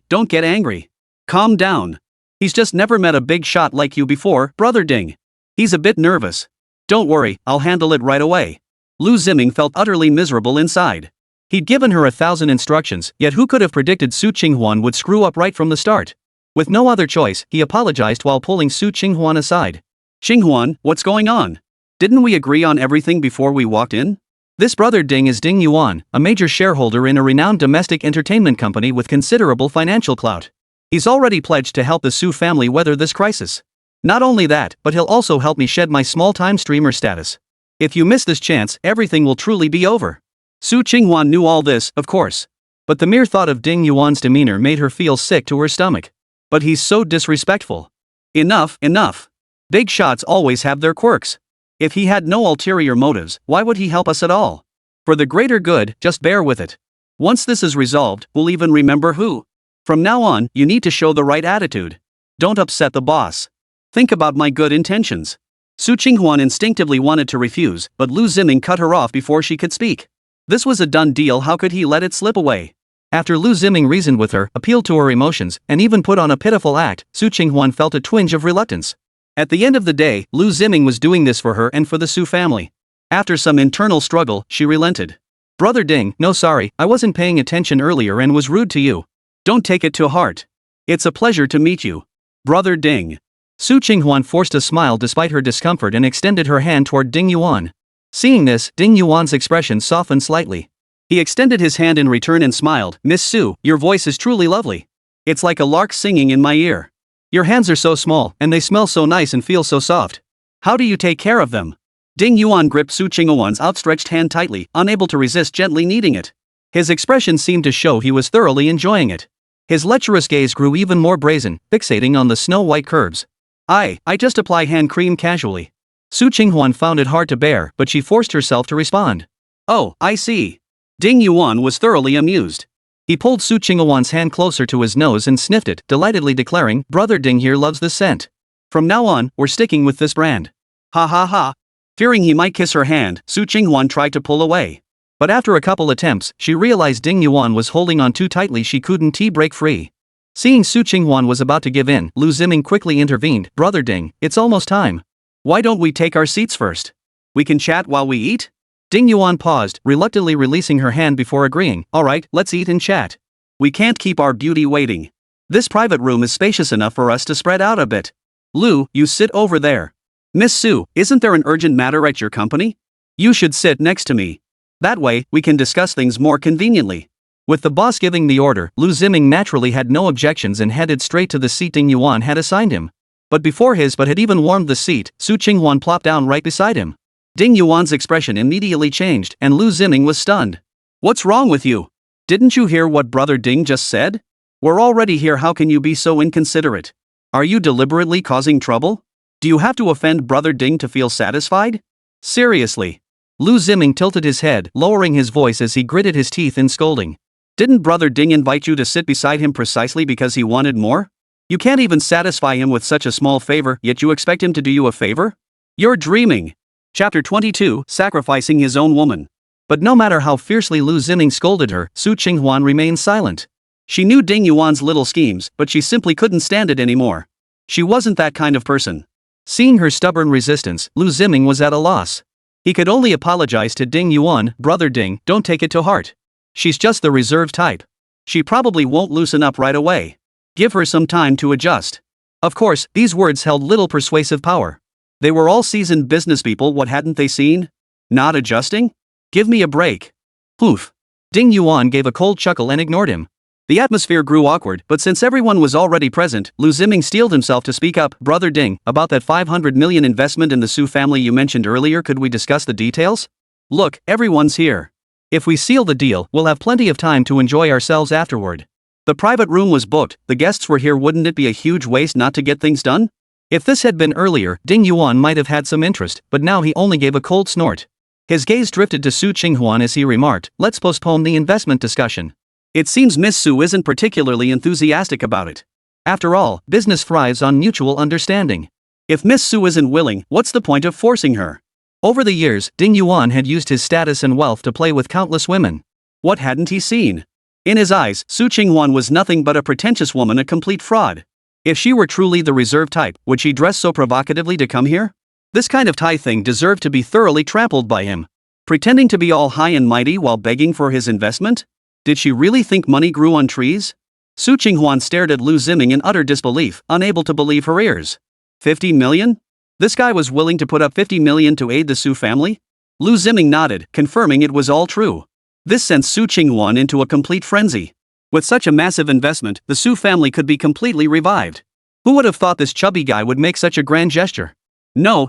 don't get angry. Calm down. He's just never met a big shot like you before, Brother Ding. He's a bit nervous. Don't worry, I'll handle it right away. Liu Ziming felt utterly miserable inside. He'd given her 1,000 instructions, yet who could have predicted Su Qinghuan would screw up right from the start? With no other choice, he apologized while pulling Su Qinghuan aside. Qinghuan, what's going on? Didn't we agree on everything before we walked in? This Brother Ding is Ding Yuan, a major shareholder in a renowned domestic entertainment company with considerable financial clout. He's already pledged to help the Su family weather this crisis. Not only that, but he'll also help me shed my small-time streamer status. If you miss this chance, everything will truly be over. Su Qinghuan knew all this, of course. But the mere thought of Ding Yuan's demeanor made her feel sick to her stomach. But he's so disrespectful. Enough. Big shots always have their quirks. If he had no ulterior motives, why would he help us at all? For the greater good, just bear with it. Once this is resolved, we'll even remember who. From now on, you need to show the right attitude. Don't upset the boss. Think about my good intentions. Su Qinghuan instinctively wanted to refuse, but Liu Ziming cut her off before she could speak. This was a done deal, how could he let it slip away? After Liu Ziming reasoned with her, appealed to her emotions, and even put on a pitiful act, Su Qinghuan felt a twinge of reluctance. At the end of the day, Liu Ziming was doing this for her and for the Su family. After some internal struggle, she relented. Brother Ding, no sorry, I wasn't paying attention earlier and was rude to you. Don't take it to heart. It's a pleasure to meet you. Brother Ding. Su Qinghuan forced a smile despite her discomfort and extended her hand toward Ding Yuan. Seeing this, Ding Yuan's expression softened slightly. He extended his hand in return and smiled. Miss Su, your voice is truly lovely. It's like a lark singing in my ear. Your hands are so small, and they smell so nice and feel so soft. How do you take care of them? Ding Yuan gripped Su Qinghuan's outstretched hand tightly, unable to resist gently kneading it. His expression seemed to show he was thoroughly enjoying it. His lecherous gaze grew even more brazen, fixating on the snow-white curves. I just apply hand cream casually. Su Qinghuan found it hard to bear, but she forced herself to respond. Oh, I see. Ding Yuan was thoroughly amused. He pulled Su Qinghuan's hand closer to his nose and sniffed it, delightedly declaring, Brother Ding here loves this scent. From now on, we're sticking with this brand. Ha ha ha. Fearing he might kiss her hand, Su Qinghuan tried to pull away. But after a couple attempts, she realized Ding Yuan was holding on too tightly, she couldn't break free. Seeing Su Qinghuan was about to give in, Liu Ziming quickly intervened. Brother Ding, it's almost time. Why don't we take our seats first? We can chat while we eat? Ding Yuan paused, reluctantly releasing her hand before agreeing. Alright, let's eat and chat. We can't keep our beauty waiting. This private room is spacious enough for us to spread out a bit. Liu, you sit over there. Miss Su, isn't there an urgent matter at your company? You should sit next to me. That way, we can discuss things more conveniently. With the boss giving the order, Liu Ziming naturally had no objections and headed straight to the seat Ding Yuan had assigned him. But before his butt had even warmed the seat, Su Qinghuan plopped down right beside him. Ding Yuan's expression immediately changed, and Liu Ziming was stunned. What's wrong with you? Didn't you hear what Brother Ding just said? We're already here, how can you be so inconsiderate? Are you deliberately causing trouble? Do you have to offend Brother Ding to feel satisfied? Seriously. Liu Ziming tilted his head, lowering his voice as he gritted his teeth in scolding. Didn't Brother Ding invite you to sit beside him precisely because he wanted more? You can't even satisfy him with such a small favor, yet you expect him to do you a favor? You're dreaming. Chapter 22, Sacrificing His Own Woman. But no matter how fiercely Liu Ziming scolded her, Su Qinghuan remained silent. She knew Ding Yuan's little schemes, but she simply couldn't stand it anymore. She wasn't that kind of person. Seeing her stubborn resistance, Liu Ziming was at a loss. He could only apologize to Ding Yuan. Brother Ding, don't take it to heart. She's just the reserved type. She probably won't loosen up right away. Give her some time to adjust. Of course, these words held little persuasive power. They were all seasoned businesspeople, what hadn't they seen? Not adjusting? Give me a break. Poof. Ding Yuan gave a cold chuckle and ignored him. The atmosphere grew awkward, but since everyone was already present, Liu Ziming steeled himself to speak up. Brother Ding, about that 500 million investment in the Su family you mentioned earlier, could we discuss the details? Look, everyone's here. If we seal the deal, we'll have plenty of time to enjoy ourselves afterward. The private room was booked, the guests were here. Wouldn't it be a huge waste not to get things done? If this had been earlier, Ding Yuan might have had some interest, but now he only gave a cold snort. His gaze drifted to Su Qinghuan as he remarked, let's postpone the investment discussion. It seems Miss Su isn't particularly enthusiastic about it. After all, business thrives on mutual understanding. If Miss Su isn't willing, what's the point of forcing her? Over the years, Ding Yuan had used his status and wealth to play with countless women. What hadn't he seen? In his eyes, Su Qinghuan was nothing but a pretentious woman, a complete fraud. If she were truly the reserved type, would she dress so provocatively to come here? This kind of Thai thing deserved to be thoroughly trampled by him. Pretending to be all high and mighty while begging for his investment? Did she really think money grew on trees? Su Qinghuan stared at Liu Ziming in utter disbelief, unable to believe her ears. 50 million? This guy was willing to put up 50 million to aid the Su family? Liu Ziming nodded, confirming it was all true. This sent Su Qinghuan into a complete frenzy. With such a massive investment, the Su family could be completely revived. Who would have thought this chubby guy would make such a grand gesture? No.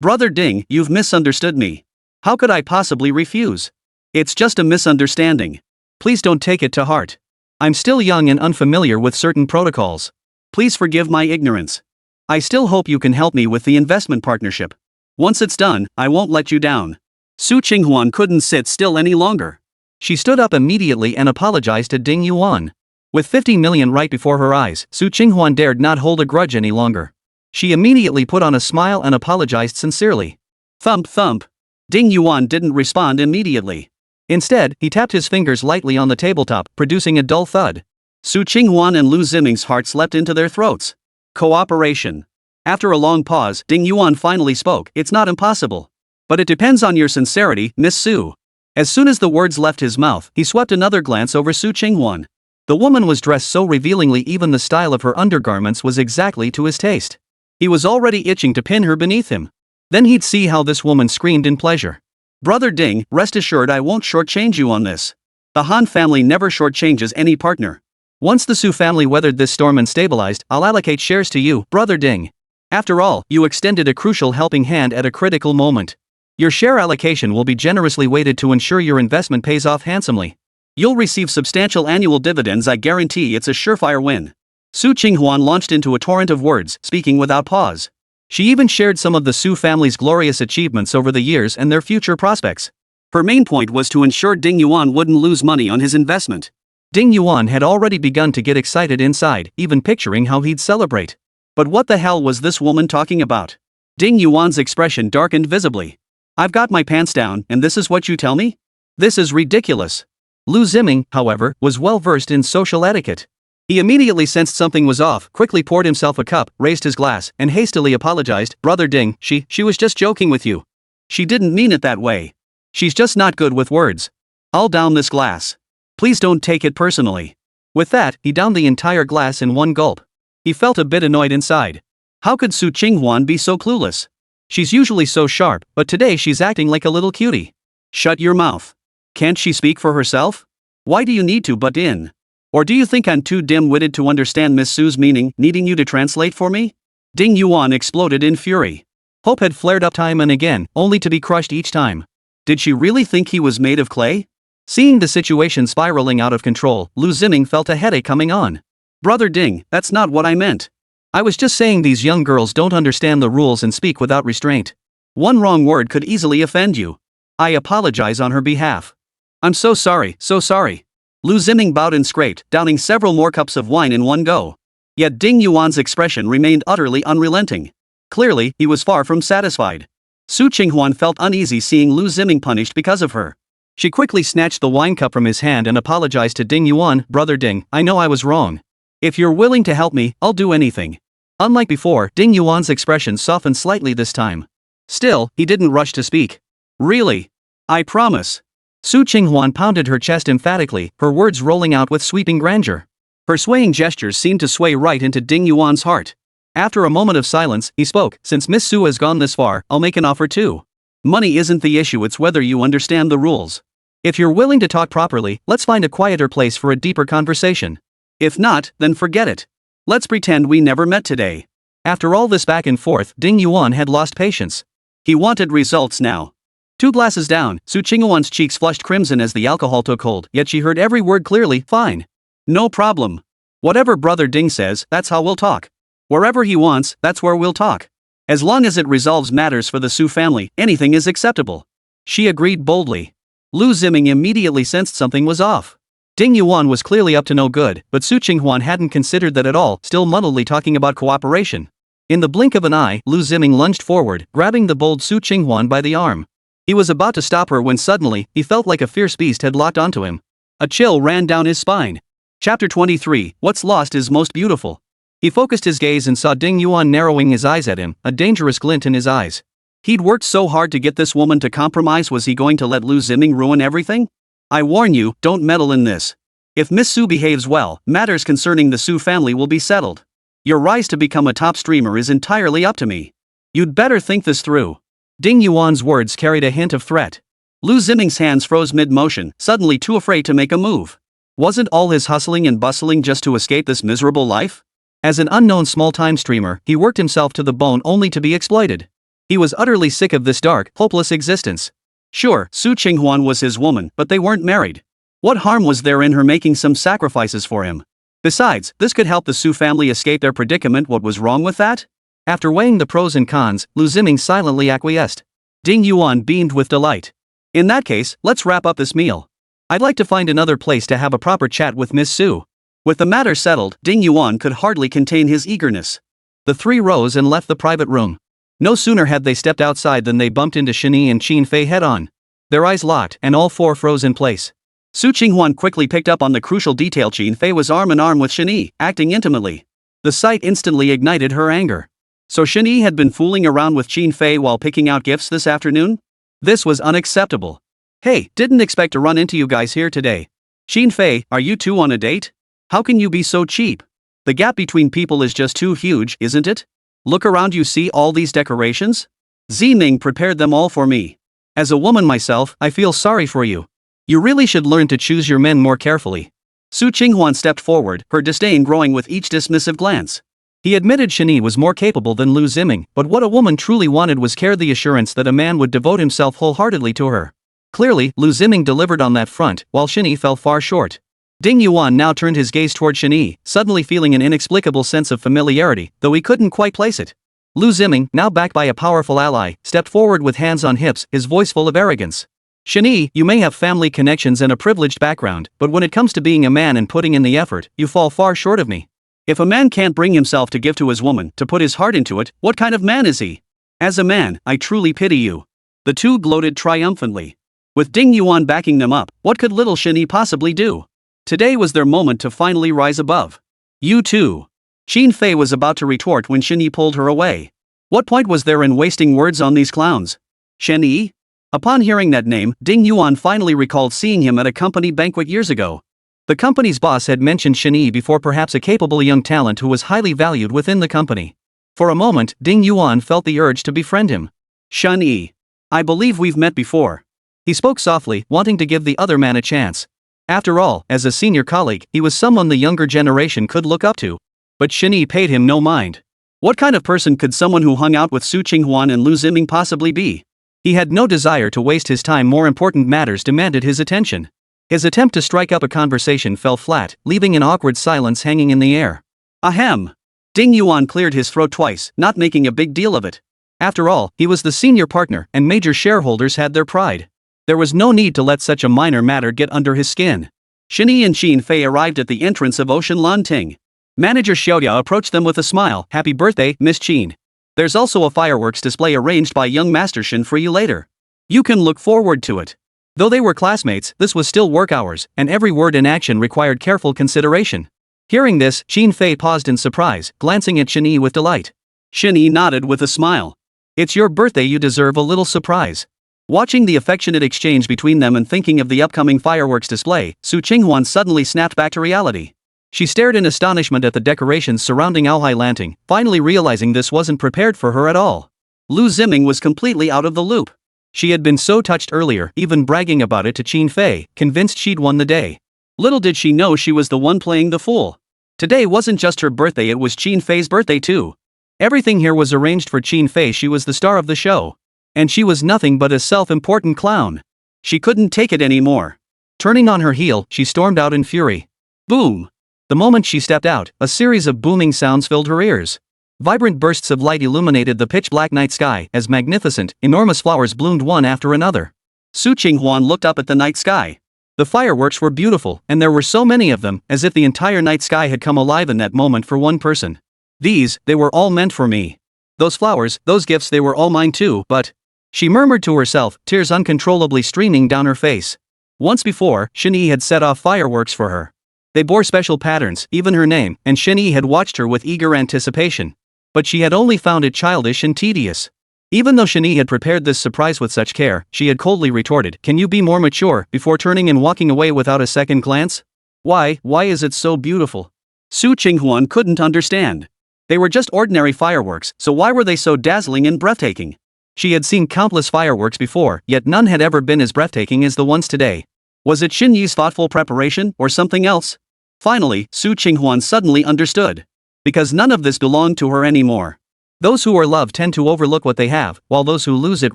Brother Ding, you've misunderstood me. How could I possibly refuse? It's just a misunderstanding. Please don't take it to heart. I'm still young and unfamiliar with certain protocols. Please forgive my ignorance. I still hope you can help me with the investment partnership. Once it's done, I won't let you down. Su Qinghuan couldn't sit still any longer. She stood up immediately and apologized to Ding Yuan. With 50 million right before her eyes, Su Qinghuan dared not hold a grudge any longer. She immediately put on a smile and apologized sincerely. Thump thump. Ding Yuan didn't respond immediately. Instead, he tapped his fingers lightly on the tabletop, producing a dull thud. Su Qinghuan and Liu Ziming's hearts leapt into their throats. Cooperation. After a long pause, Ding Yuan finally spoke. It's not impossible. But it depends on your sincerity, Miss Su. As soon as the words left his mouth, he swept another glance over Su Qinghuan. The woman was dressed so revealingly, even the style of her undergarments was exactly to his taste. He was already itching to pin her beneath him. Then he'd see how this woman screamed in pleasure. Brother Ding, rest assured I won't shortchange you on this. The Han family never shortchanges any partner. Once the Su family weathered this storm and stabilized, I'll allocate shares to you, Brother Ding. After all, you extended a crucial helping hand at a critical moment. Your share allocation will be generously weighted to ensure your investment pays off handsomely. You'll receive substantial annual dividends. I guarantee it's a surefire win. Su Qinghuan launched into a torrent of words, speaking without pause. She even shared some of the Su family's glorious achievements over the years and their future prospects. Her main point was to ensure Ding Yuan wouldn't lose money on his investment. Ding Yuan had already begun to get excited inside, even picturing how he'd celebrate. But what the hell was this woman talking about? Ding Yuan's expression darkened visibly. I've got my pants down, and this is what you tell me? This is ridiculous. Liu Ziming, however, was well versed in social etiquette. He immediately sensed something was off, quickly poured himself a cup, raised his glass, and hastily apologized. Brother Ding, she was just joking with you. She didn't mean it that way. She's just not good with words. I'll down this glass. Please don't take it personally. With that, he downed the entire glass in one gulp. He felt a bit annoyed inside. How could Su Qinghuan be so clueless? She's usually so sharp, but today she's acting like a little cutie. Shut your mouth. Can't she speak for herself? Why do you need to butt in? Or do you think I'm too dim-witted to understand Miss Su's meaning, needing you to translate for me? Ding Yuan exploded in fury. Hope had flared up time and again, only to be crushed each time. Did she really think he was made of clay? Seeing the situation spiraling out of control, Liu Ziming felt a headache coming on. Brother Ding, that's not what I meant. I was just saying these young girls don't understand the rules and speak without restraint. One wrong word could easily offend you. I apologize on her behalf. I'm so sorry, so sorry. Liu Ziming bowed and scraped, downing several more cups of wine in one go. Yet Ding Yuan's expression remained utterly unrelenting. Clearly, he was far from satisfied. Su Qinghuan felt uneasy seeing Liu Ziming punished because of her. She quickly snatched the wine cup from his hand and apologized to Ding Yuan. Brother Ding, I know I was wrong. If you're willing to help me, I'll do anything. Unlike before, Ding Yuan's expression softened slightly this time. Still, he didn't rush to speak. Really? I promise. Su Qinghuan pounded her chest emphatically, her words rolling out with sweeping grandeur. Her swaying gestures seemed to sway right into Ding Yuan's heart. After a moment of silence, he spoke. Since Miss Su has gone this far, I'll make an offer too. Money isn't the issue, it's whether you understand the rules. If you're willing to talk properly, let's find a quieter place for a deeper conversation. If not, then forget it. Let's pretend we never met today. After all this back and forth, Ding Yuan had lost patience. He wanted results now. 2 glasses down, Su Qinghuan's cheeks flushed crimson as the alcohol took hold, yet she heard every word clearly. Fine. No problem. Whatever Brother Ding says, that's how we'll talk. Wherever he wants, that's where we'll talk. As long as it resolves matters for the Su family, anything is acceptable. She agreed boldly. Liu Ziming immediately sensed something was off. Ding Yuan was clearly up to no good, but Su Qinghuan hadn't considered that at all, still muddledly talking about cooperation. In the blink of an eye, Liu Ziming lunged forward, grabbing the bold Su Qinghuan by the arm. He was about to stop her when suddenly, he felt like a fierce beast had locked onto him. A chill ran down his spine. Chapter 23, What's Lost is Most Beautiful. He focused his gaze and saw Ding Yuan narrowing his eyes at him, a dangerous glint in his eyes. He'd worked so hard to get this woman to compromise. Was he going to let Liu Ziming ruin everything? I warn you, don't meddle in this. If Miss Su behaves well, matters concerning the Su family will be settled. Your rise to become a top streamer is entirely up to me. You'd better think this through. Ding Yuan's words carried a hint of threat. Liu Ziming's hands froze mid-motion, suddenly too afraid to make a move. Wasn't all his hustling and bustling just to escape this miserable life? As an unknown small-time streamer, he worked himself to the bone only to be exploited. He was utterly sick of this dark, hopeless existence. Sure, Su Qinghuan was his woman, but they weren't married. What harm was there in her making some sacrifices for him? Besides, this could help the Su family escape their predicament. What was wrong with that? After weighing the pros and cons, Liu Ziming silently acquiesced. Ding Yuan beamed with delight. In that case, let's wrap up this meal. I'd like to find another place to have a proper chat with Miss Su. With the matter settled, Ding Yuan could hardly contain his eagerness. The 3 rose and left the private room. No sooner had they stepped outside than they bumped into Shen Yi and Qin Fei head-on. Their eyes locked, and all 4 froze in place. Su Qinghuan quickly picked up on the crucial detail. Qin Fei was arm in arm with Shen Yi, acting intimately. The sight instantly ignited her anger. So Shen Yi had been fooling around with Qin Fei while picking out gifts this afternoon? This was unacceptable. Hey, didn't expect to run into you guys here today. Qin Fei, are you 2 on a date? How can you be so cheap? The gap between people is just too huge, isn't it? Look around, you see all these decorations? Ziming prepared them all for me. As a woman myself, I feel sorry for you. You really should learn to choose your men more carefully. Su Qinghuan stepped forward, her disdain growing with each dismissive glance. He admitted Shen Yi was more capable than Liu Ziming, but what a woman truly wanted was care, the assurance that a man would devote himself wholeheartedly to her. Clearly, Liu Ziming delivered on that front, while Shen Yi fell far short. Ding Yuan now turned his gaze toward Shen Yi, suddenly feeling an inexplicable sense of familiarity, though he couldn't quite place it. Liu Ziming, now backed by a powerful ally, stepped forward with hands on hips, his voice full of arrogance. Shen Yi, you may have family connections and a privileged background, but when it comes to being a man and putting in the effort, you fall far short of me. If a man can't bring himself to give to his woman, to put his heart into it, what kind of man is he? As a man, I truly pity you. The 2 gloated triumphantly. With Ding Yuan backing them up, what could little Shen Yi possibly do? Today was their moment to finally rise above. You too. Qin Fei was about to retort when Shen Yi pulled her away. What point was there in wasting words on these clowns? Shen Yi? Upon hearing that name, Ding Yuan finally recalled seeing him at a company banquet years ago. The company's boss had mentioned Shen Yi before, perhaps a capable young talent who was highly valued within the company. For a moment, Ding Yuan felt the urge to befriend him. Shen Yi. I believe we've met before. He spoke softly, wanting to give the other man a chance. After all, as a senior colleague, he was someone the younger generation could look up to. But Shen Yi paid him no mind. What kind of person could someone who hung out with Su Qinghuan and Liu Ziming possibly be? He had no desire to waste his time. More important matters demanded his attention. His attempt to strike up a conversation fell flat, leaving an awkward silence hanging in the air. Ahem. Ding Yuan cleared his throat twice, not making a big deal of it. After all, he was the senior partner, and major shareholders had their pride. There was no need to let such a minor matter get under his skin. Shen Yi and Qin Fei arrived at the entrance of Ocean Lanting. Manager Xiao Yuyan approached them with a smile. Happy birthday, Miss Qin. There's also a fireworks display arranged by young Master Shen for you later. You can look forward to it. Though they were classmates, this was still work hours, and every word and action required careful consideration. Hearing this, Qin Fei paused in surprise, glancing at Shen Yi with delight. Shen Yi nodded with a smile. It's your birthday, you deserve a little surprise. Watching the affectionate exchange between them and thinking of the upcoming fireworks display, Su Qinghuan suddenly snapped back to reality. She stared in astonishment at the decorations surrounding Aohai Lanting, finally realizing this wasn't prepared for her at all. Liu Ziming was completely out of the loop. She had been so touched earlier, even bragging about it to Qin Fei, convinced she'd won the day. Little did she know she was the one playing the fool. Today wasn't just her birthday, it was Qin Fei's birthday too. Everything here was arranged for Qin Fei. She was the star of the show. And she was nothing but a self-important clown. She couldn't take it anymore. Turning on her heel, she stormed out in fury. Boom! The moment she stepped out, a series of booming sounds filled her ears. Vibrant bursts of light illuminated the pitch-black night sky as magnificent, enormous flowers bloomed one after another. Su Qinghuan looked up at the night sky. The fireworks were beautiful, and there were so many of them, as if the entire night sky had come alive in that moment for one person. They were all meant for me. Those flowers, those gifts, they were all mine too, but... She murmured to herself, tears uncontrollably streaming down her face. Once before, Shen Yi had set off fireworks for her. They bore special patterns, even her name, and Shen Yi had watched her with eager anticipation. But she had only found it childish and tedious. Even though Shen Yi had prepared this surprise with such care, she had coldly retorted, "Can you be more mature?" before turning and walking away without a second glance. Why is it so beautiful? Su Qinghuan couldn't understand. They were just ordinary fireworks, so why were they so dazzling and breathtaking? She had seen countless fireworks before, yet none had ever been as breathtaking as the ones today. Was it Shen Yi's thoughtful preparation, or something else? Finally, Su Qinghuan suddenly understood. Because none of this belonged to her anymore. Those who are loved tend to overlook what they have, while those who lose it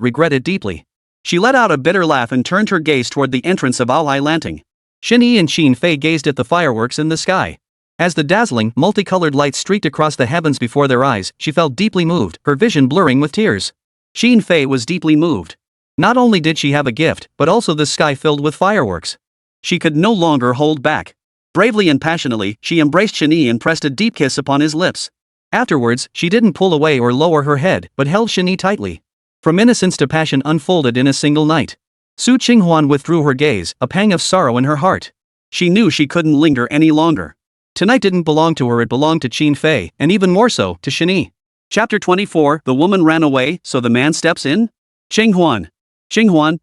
regret it deeply. She let out a bitter laugh and turned her gaze toward the entrance of Ao Hai Lanting. Shen Yi and Qin Fei gazed at the fireworks in the sky. As the dazzling, multicolored lights streaked across the heavens before their eyes, she felt deeply moved, her vision blurring with tears. Qin Fei was deeply moved. Not only did she have a gift, but also the sky filled with fireworks. She could no longer hold back. Bravely and passionately, she embraced Shen Yi and pressed a deep kiss upon his lips. Afterwards, she didn't pull away or lower her head, but held Shen Yi tightly. From innocence to passion unfolded in a single night. Su Qinghuan withdrew her gaze, a pang of sorrow in her heart. She knew she couldn't linger any longer. Tonight didn't belong to her, it belonged to Qin Fei, and even more so, to Shen Yi. Chapter 24, The woman ran away, so the man steps in? Qinghuan,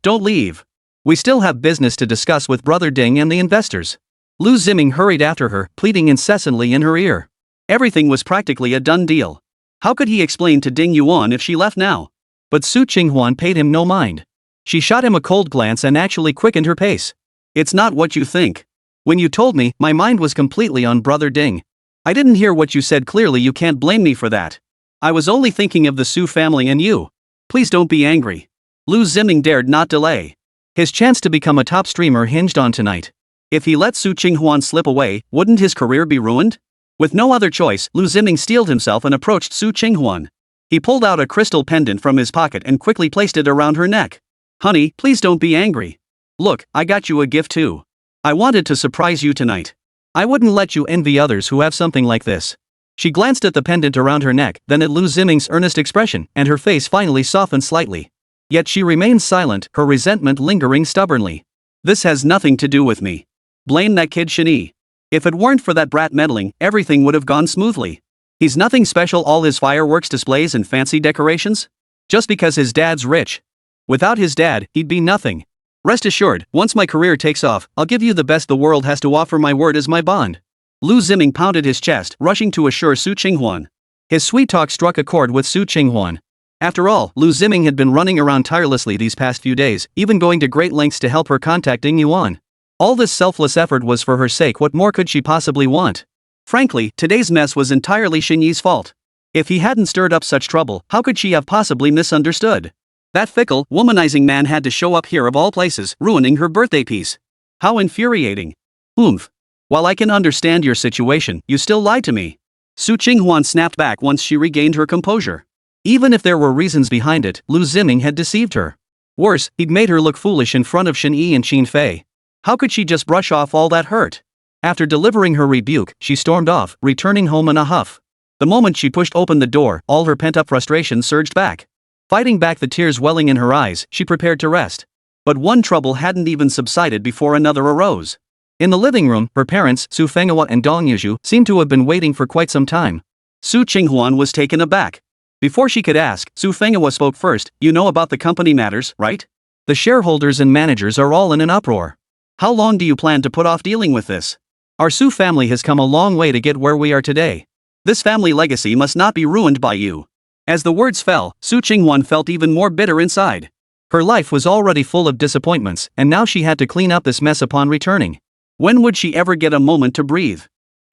don't leave. We still have business to discuss with Brother Ding and the investors. Liu Ziming hurried after her, pleading incessantly in her ear. Everything was practically a done deal. How could he explain to Ding Yuan if she left now? But Su Qinghuan paid him no mind. She shot him a cold glance and actually quickened her pace. It's not what you think. When you told me, my mind was completely on Brother Ding. I didn't hear what you said clearly, you can't blame me for that. I was only thinking of the Su family and you. Please don't be angry. Liu Ziming dared not delay. His chance to become a top streamer hinged on tonight. If he let Su Qinghuan slip away, wouldn't his career be ruined? With no other choice, Liu Ziming steeled himself and approached Su Qinghuan. He pulled out a crystal pendant from his pocket and quickly placed it around her neck. Honey, please don't be angry. Look, I got you a gift too. I wanted to surprise you tonight. I wouldn't let you envy others who have something like this. She glanced at the pendant around her neck, then at Liu Ziming's earnest expression, and her face finally softened slightly. Yet she remained silent, her resentment lingering stubbornly. This has nothing to do with me. Blame that kid Shen Yi. If it weren't for that brat meddling, everything would have gone smoothly. He's nothing special, all his fireworks displays and fancy decorations? Just because his dad's rich. Without his dad, he'd be nothing. Rest assured, once my career takes off, I'll give you the best the world has to offer, my word is my bond. Liu Ziming pounded his chest, rushing to assure Su Qinghuan. His sweet talk struck a chord with Su Qinghuan. After all, Liu Ziming had been running around tirelessly these past few days, even going to great lengths to help her contact Ding Yuan. All this selfless effort was for her sake. What more could she possibly want? Frankly, today's mess was entirely Shen Yi's fault. If he hadn't stirred up such trouble, how could she have possibly misunderstood? That fickle, womanizing man had to show up here of all places, ruining her birthday piece. How infuriating. Oomph. While I can understand your situation, you still lied to me. Su Qinghuan snapped back once she regained her composure. Even if there were reasons behind it, Liu Ziming had deceived her. Worse, he'd made her look foolish in front of Shen Yi and Qin Fei. How could she just brush off all that hurt? After delivering her rebuke, she stormed off, returning home in a huff. The moment she pushed open the door, all her pent-up frustration surged back. Fighting back the tears welling in her eyes, she prepared to rest. But one trouble hadn't even subsided before another arose. In the living room, her parents, Su Qinghuan and Dong Yuzhu, seemed to have been waiting for quite some time. Su Qinghuan was taken aback. Before she could ask, Su Qinghuan spoke first. You know about the company matters, right? The shareholders and managers are all in an uproar. How long do you plan to put off dealing with this? Our Su family has come a long way to get where we are today. This family legacy must not be ruined by you. As the words fell, Su Qinghuan felt even more bitter inside. Her life was already full of disappointments, and now she had to clean up this mess upon returning. When would she ever get a moment to breathe?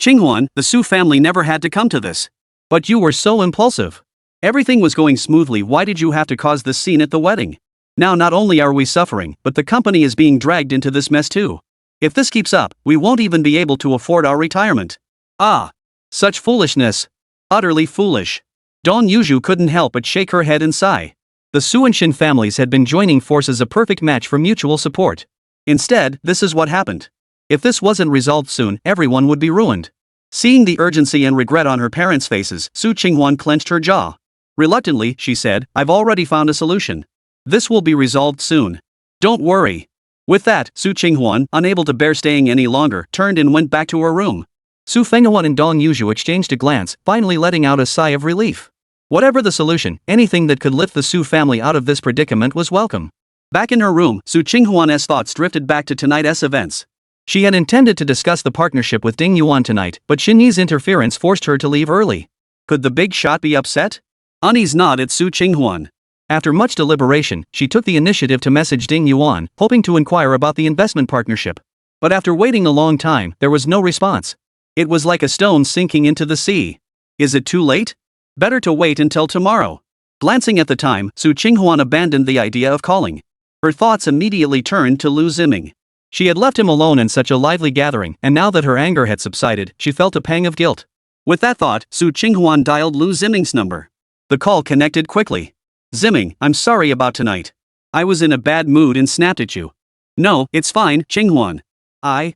Qinghuan, the Su family never had to come to this. But you were so impulsive. Everything was going smoothly, why did you have to cause this scene at the wedding? Now not only are we suffering, but the company is being dragged into this mess too. If this keeps up, we won't even be able to afford our retirement. Ah! Such foolishness. Utterly foolish. Dong Yuzhu couldn't help but shake her head and sigh. The Su and Shen families had been joining forces, a perfect match for mutual support. Instead, this is what happened. If this wasn't resolved soon, everyone would be ruined. Seeing the urgency and regret on her parents' faces, Su Qinghuan clenched her jaw. Reluctantly, she said, I've already found a solution. This will be resolved soon. Don't worry. With that, Su Qinghuan, unable to bear staying any longer, turned and went back to her room. Su Fenghuan and Dong Yuzhu exchanged a glance, finally letting out a sigh of relief. Whatever the solution, anything that could lift the Su family out of this predicament was welcome. Back in her room, Su Qinghuan's thoughts drifted back to tonight's events. She had intended to discuss the partnership with Ding Yuan tonight, but Shen Yi's interference forced her to leave early. Could the big shot be upset? Unease gnawed at Su Qinghuan. After much deliberation, she took the initiative to message Ding Yuan, hoping to inquire about the investment partnership. But after waiting a long time, there was no response. It was like a stone sinking into the sea. Is it too late? Better to wait until tomorrow. Glancing at the time, Su Qinghuan abandoned the idea of calling. Her thoughts immediately turned to Liu Ziming. She had left him alone in such a lively gathering, and now that her anger had subsided, she felt a pang of guilt. With that thought, Su Qinghuan dialed Liu Ziming's number. The call connected quickly. Ziming, I'm sorry about tonight. I was in a bad mood and snapped at you. No, it's fine, Qinghuan. I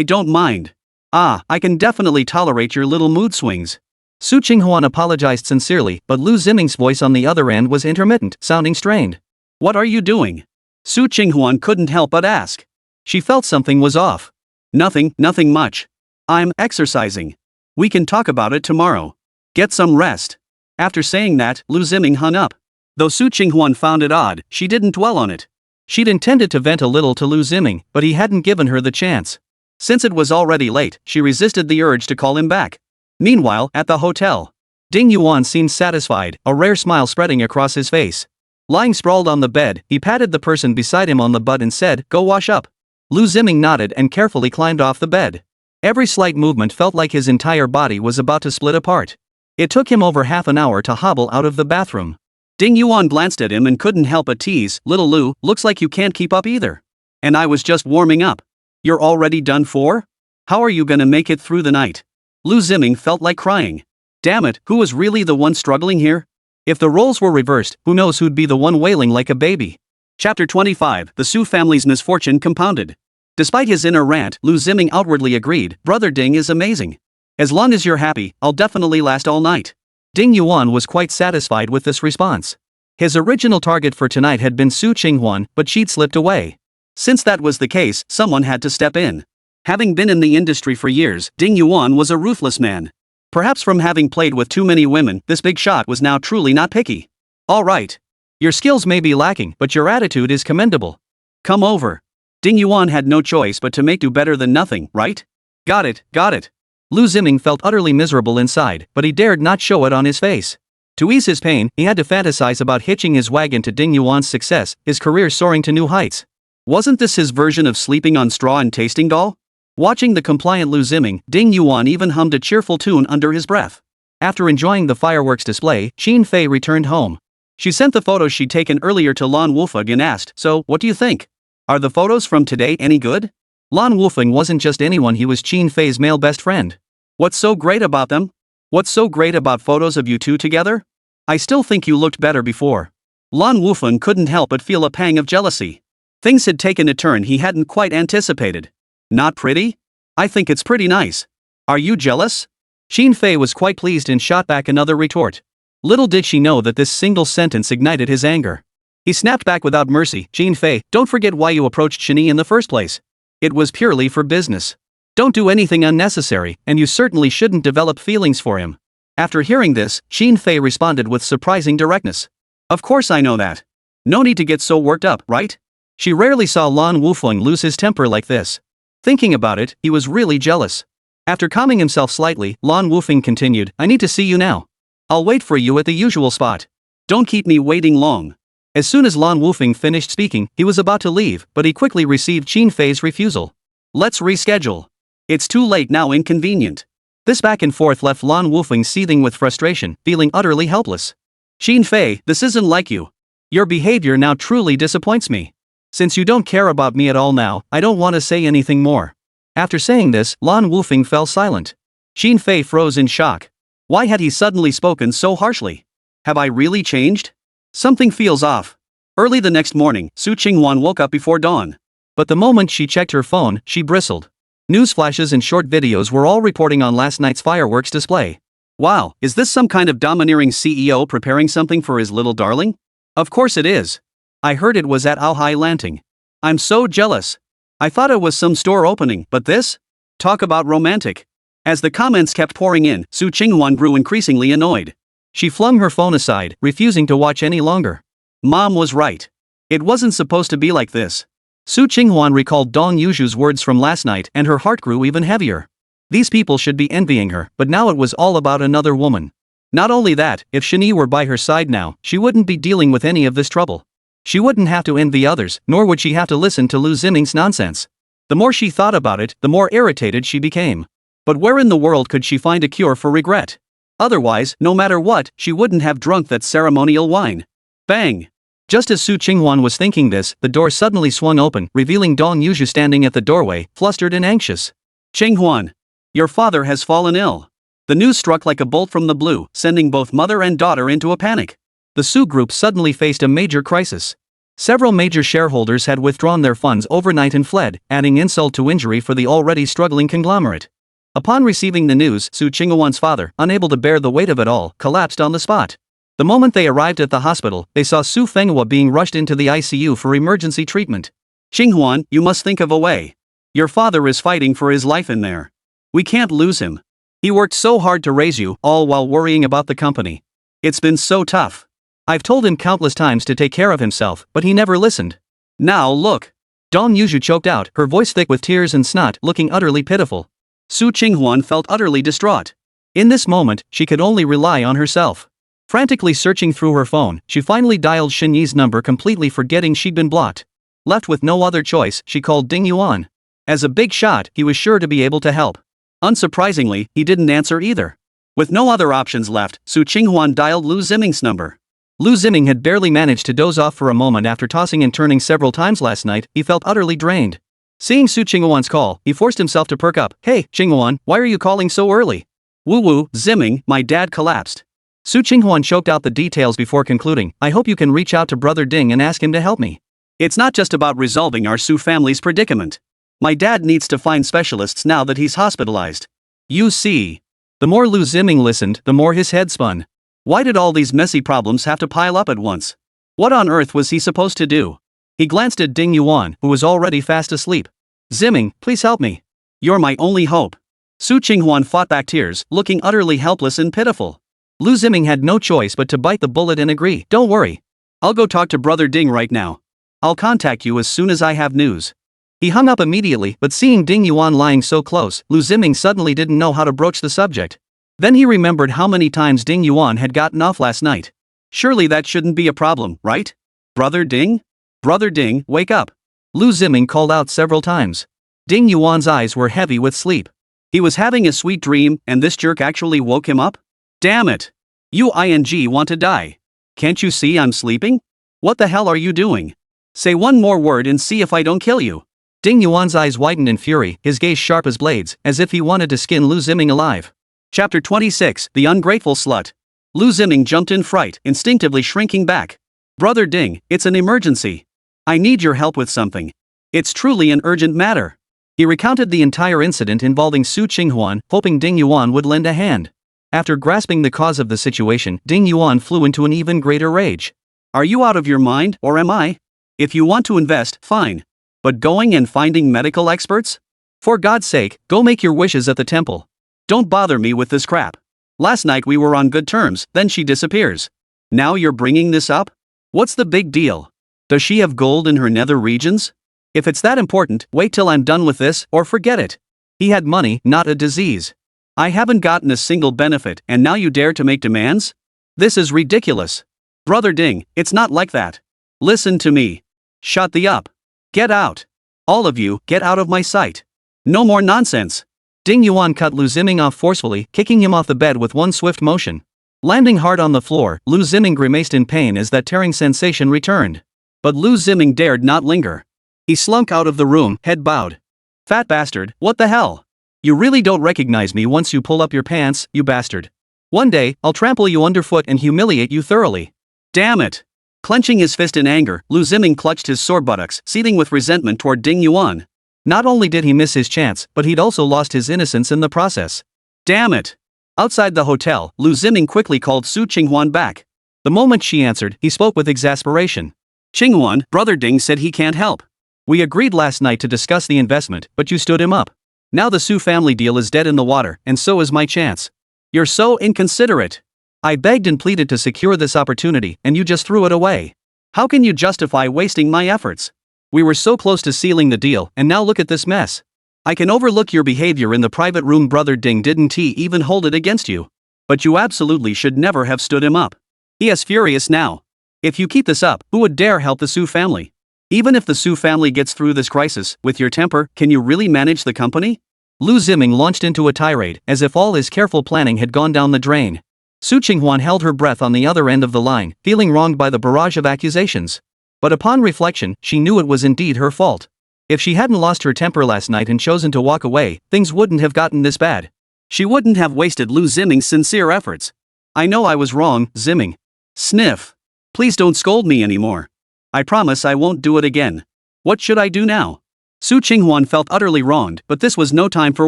don't mind. I can definitely tolerate your little mood swings. Su Qinghuan apologized sincerely, but Liu Ziming's voice on the other end was intermittent, sounding strained. What are you doing? Su Qinghuan couldn't help but ask. She felt something was off. Nothing much. I'm exercising. We can talk about it tomorrow. Get some rest. After saying that, Liu Ziming hung up. Though Su Qinghuan found it odd, she didn't dwell on it. She'd intended to vent a little to Liu Ziming, but he hadn't given her the chance. Since it was already late, she resisted the urge to call him back. Meanwhile, at the hotel, Ding Yuan seemed satisfied, a rare smile spreading across his face. Lying sprawled on the bed, he patted the person beside him on the butt and said, "Go wash up." Liu Ziming nodded and carefully climbed off the bed. Every slight movement felt like his entire body was about to split apart. It took him over half an hour to hobble out of the bathroom. Ding Yuan glanced at him and couldn't help but tease, "Little Liu, looks like you can't keep up either. And I was just warming up. You're already done for? How are you gonna make it through the night?" Liu Ziming felt like crying. Damn it, who was really the one struggling here? If the roles were reversed, who knows who'd be the one wailing like a baby. Chapter 25, The Su family's misfortune compounded. Despite his inner rant, Liu Ziming outwardly agreed, "Brother Ding is amazing. As long as you're happy, I'll definitely last all night." Ding Yuan was quite satisfied with this response. His original target for tonight had been Su Qinghuan, but she'd slipped away. Since that was the case, someone had to step in. Having been in the industry for years, Ding Yuan was a ruthless man. Perhaps from having played with too many women, this big shot was now truly not picky. All right. Your skills may be lacking, but your attitude is commendable. Come over. Ding Yuan had no choice but to make do better than nothing, right? Got it. Liu Ziming felt utterly miserable inside, but he dared not show it on his face. To ease his pain, he had to fantasize about hitching his wagon to Ding Yuan's success, his career soaring to new heights. Wasn't this his version of sleeping on straw and tasting doll? Watching the compliant Liu Ziming, Ding Yuan even hummed a cheerful tune under his breath. After enjoying the fireworks display, Qin Fei returned home. She sent the photos she'd taken earlier to Lan Wufeng and asked, "So, what do you think? Are the photos from today any good?" Lan Wufeng wasn't just anyone, he was Qin Fei's male best friend. "What's so great about them? What's so great about photos of you two together? I still think you looked better before." Lan Wufeng couldn't help but feel a pang of jealousy. Things had taken a turn he hadn't quite anticipated. Not pretty? I think it's pretty nice. Are you jealous? Qin Fei was quite pleased and shot back another retort. Little did she know that this single sentence ignited his anger. He snapped back without mercy, "Qin Fei, don't forget why you approached Shen Yi in the first place. It was purely for business. Don't do anything unnecessary, and you certainly shouldn't develop feelings for him." After hearing this, Qin Fei responded with surprising directness. "Of course I know that. No need to get so worked up, right?" She rarely saw Lan Wufeng lose his temper like this. Thinking about it, he was really jealous. After calming himself slightly, Lan Wufeng continued, "I need to see you now. I'll wait for you at the usual spot. Don't keep me waiting long." As soon as Lan Wufeng finished speaking, he was about to leave, but he quickly received Qin Fei's refusal. Let's reschedule. It's too late now, inconvenient. This back and forth left Lan Wufeng seething with frustration, feeling utterly helpless. Qin Fei, this isn't like you. Your behavior now truly disappoints me. Since you don't care about me at all now, I don't want to say anything more. After saying this, Lan Wufeng fell silent. Qin Fei froze in shock. Why had he suddenly spoken so harshly? Have I really changed? Something feels off. Early the next morning, Su Qinghuan woke up before dawn. But the moment she checked her phone, she bristled. News flashes and short videos were all reporting on last night's fireworks display. Wow, is this some kind of domineering CEO preparing something for his little darling? Of course it is. I heard it was at Aohai Lanting. I'm so jealous. I thought it was some store opening, but this? Talk about romantic. As the comments kept pouring in, Su Qinghuan grew increasingly annoyed. She flung her phone aside, refusing to watch any longer. Mom was right. It wasn't supposed to be like this. Su Qinghuan recalled Dong Yuzhu's words from last night and her heart grew even heavier. These people should be envying her, but now it was all about another woman. Not only that, if Shen Yi were by her side now, she wouldn't be dealing with any of this trouble. She wouldn't have to envy others, nor would she have to listen to Liu Ziming's nonsense. The more she thought about it, the more irritated she became. But where in the world could she find a cure for regret? Otherwise, no matter what, she wouldn't have drunk that ceremonial wine. Bang! Just as Su Qinghuan was thinking this, the door suddenly swung open, revealing Dong Yuzhu standing at the doorway, flustered and anxious. Qinghuan! Your father has fallen ill. The news struck like a bolt from the blue, sending both mother and daughter into a panic. The Su Group suddenly faced a major crisis. Several major shareholders had withdrawn their funds overnight and fled, adding insult to injury for the already struggling conglomerate. Upon receiving the news, Su Qinghuan's father, unable to bear the weight of it all, collapsed on the spot. The moment they arrived at the hospital, they saw Su Fenghua being rushed into the ICU for emergency treatment. Qinghuan, you must think of a way. Your father is fighting for his life in there. We can't lose him. He worked so hard to raise you, all while worrying about the company. It's been so tough. I've told him countless times to take care of himself, but he never listened. Now look. Dong Yuzhu choked out, her voice thick with tears and snot, looking utterly pitiful. Su Qinghuan felt utterly distraught. In this moment, she could only rely on herself. Frantically searching through her phone, she finally dialed Shen Yi's number, completely forgetting she'd been blocked. Left with no other choice, she called Ding Yuan. As a big shot, he was sure to be able to help. Unsurprisingly, he didn't answer either. With no other options left, Su Qinghuan dialed Liu Ziming's number. Liu Ziming had barely managed to doze off for a moment after tossing and turning several times last night. He felt utterly drained. Seeing Su Qinghuan's call, he forced himself to perk up. Hey, Qinghuan, why are you calling so early? Woo, Ziming, my dad collapsed. Su Qinghuan choked out the details before concluding. I hope you can reach out to Brother Ding and ask him to help me. It's not just about resolving our Su family's predicament. My dad needs to find specialists now that he's hospitalized. You see. The more Liu Ziming listened, the more his head spun. Why did all these messy problems have to pile up at once? What on earth was he supposed to do? He glanced at Ding Yuan, who was already fast asleep. Ziming, please help me. You're my only hope. Su Qinghuan fought back tears, looking utterly helpless and pitiful. Liu Ziming had no choice but to bite the bullet and agree. Don't worry. I'll go talk to Brother Ding right now. I'll contact you as soon as I have news. He hung up immediately, but seeing Ding Yuan lying so close, Liu Ziming suddenly didn't know how to broach the subject. Then he remembered how many times Ding Yuan had gotten off last night. Surely that shouldn't be a problem, right? Brother Ding? Brother Ding, wake up. Liu Ziming called out several times. Ding Yuan's eyes were heavy with sleep. He was having a sweet dream, and this jerk actually woke him up? Damn it! You want to die. Can't you see I'm sleeping? What the hell are you doing? Say one more word and see if I don't kill you. Ding Yuan's eyes widened in fury, his gaze sharp as blades, as if he wanted to skin Liu Ziming alive. Chapter 26, The Ungrateful Slut. Liu Ziming jumped in fright, instinctively shrinking back. Brother Ding, it's an emergency. I need your help with something. It's truly an urgent matter. He recounted the entire incident involving Su Qinghuan, hoping Ding Yuan would lend a hand. After grasping the cause of the situation, Ding Yuan flew into an even greater rage. Are you out of your mind, or am I? If you want to invest, fine. But going and finding medical experts? For God's sake, go make your wishes at the temple. Don't bother me with this crap. Last night we were on good terms, then she disappears. Now you're bringing this up? What's the big deal? Does she have gold in her nether regions? If it's that important, wait till I'm done with this, or forget it. He had money, not a disease. I haven't gotten a single benefit, and now you dare to make demands? This is ridiculous. Brother Ding, it's not like that. Listen to me. Shut the up. Get out. All of you, get out of my sight. No more nonsense. Ding Yuan cut Liu Ziming off forcefully, kicking him off the bed with one swift motion. Landing hard on the floor, Liu Ziming grimaced in pain as that tearing sensation returned. But Liu Ziming dared not linger. He slunk out of the room, head bowed. Fat bastard, what the hell? You really don't recognize me once you pull up your pants, you bastard. One day, I'll trample you underfoot and humiliate you thoroughly. Damn it. Clenching his fist in anger, Liu Ziming clutched his sore buttocks, seething with resentment toward Ding Yuan. Not only did he miss his chance, but he'd also lost his innocence in the process. Damn it! Outside the hotel, Liu Ziming quickly called Su Qinghuan back. The moment she answered, he spoke with exasperation. Qinghuan, brother Ding said he can't help. We agreed last night to discuss the investment, but you stood him up. Now the Su family deal is dead in the water, and so is my chance. You're so inconsiderate. I begged and pleaded to secure this opportunity, and you just threw it away. How can you justify wasting my efforts? We were so close to sealing the deal, and now look at this mess. I can overlook your behavior in the private room. Brother Ding didn't even hold it against you. But you absolutely should never have stood him up. He is furious now. If you keep this up, who would dare help the Su family? Even if the Su family gets through this crisis, with your temper, can you really manage the company? Liu Ziming launched into a tirade, as if all his careful planning had gone down the drain. Su Qinghuan held her breath on the other end of the line, feeling wronged by the barrage of accusations. But upon reflection, she knew it was indeed her fault. If she hadn't lost her temper last night and chosen to walk away, things wouldn't have gotten this bad. She wouldn't have wasted Liu Ziming's sincere efforts. I know I was wrong, Ziming. Sniff. Please don't scold me anymore. I promise I won't do it again. What should I do now? Su Qinghuan felt utterly wronged, but this was no time for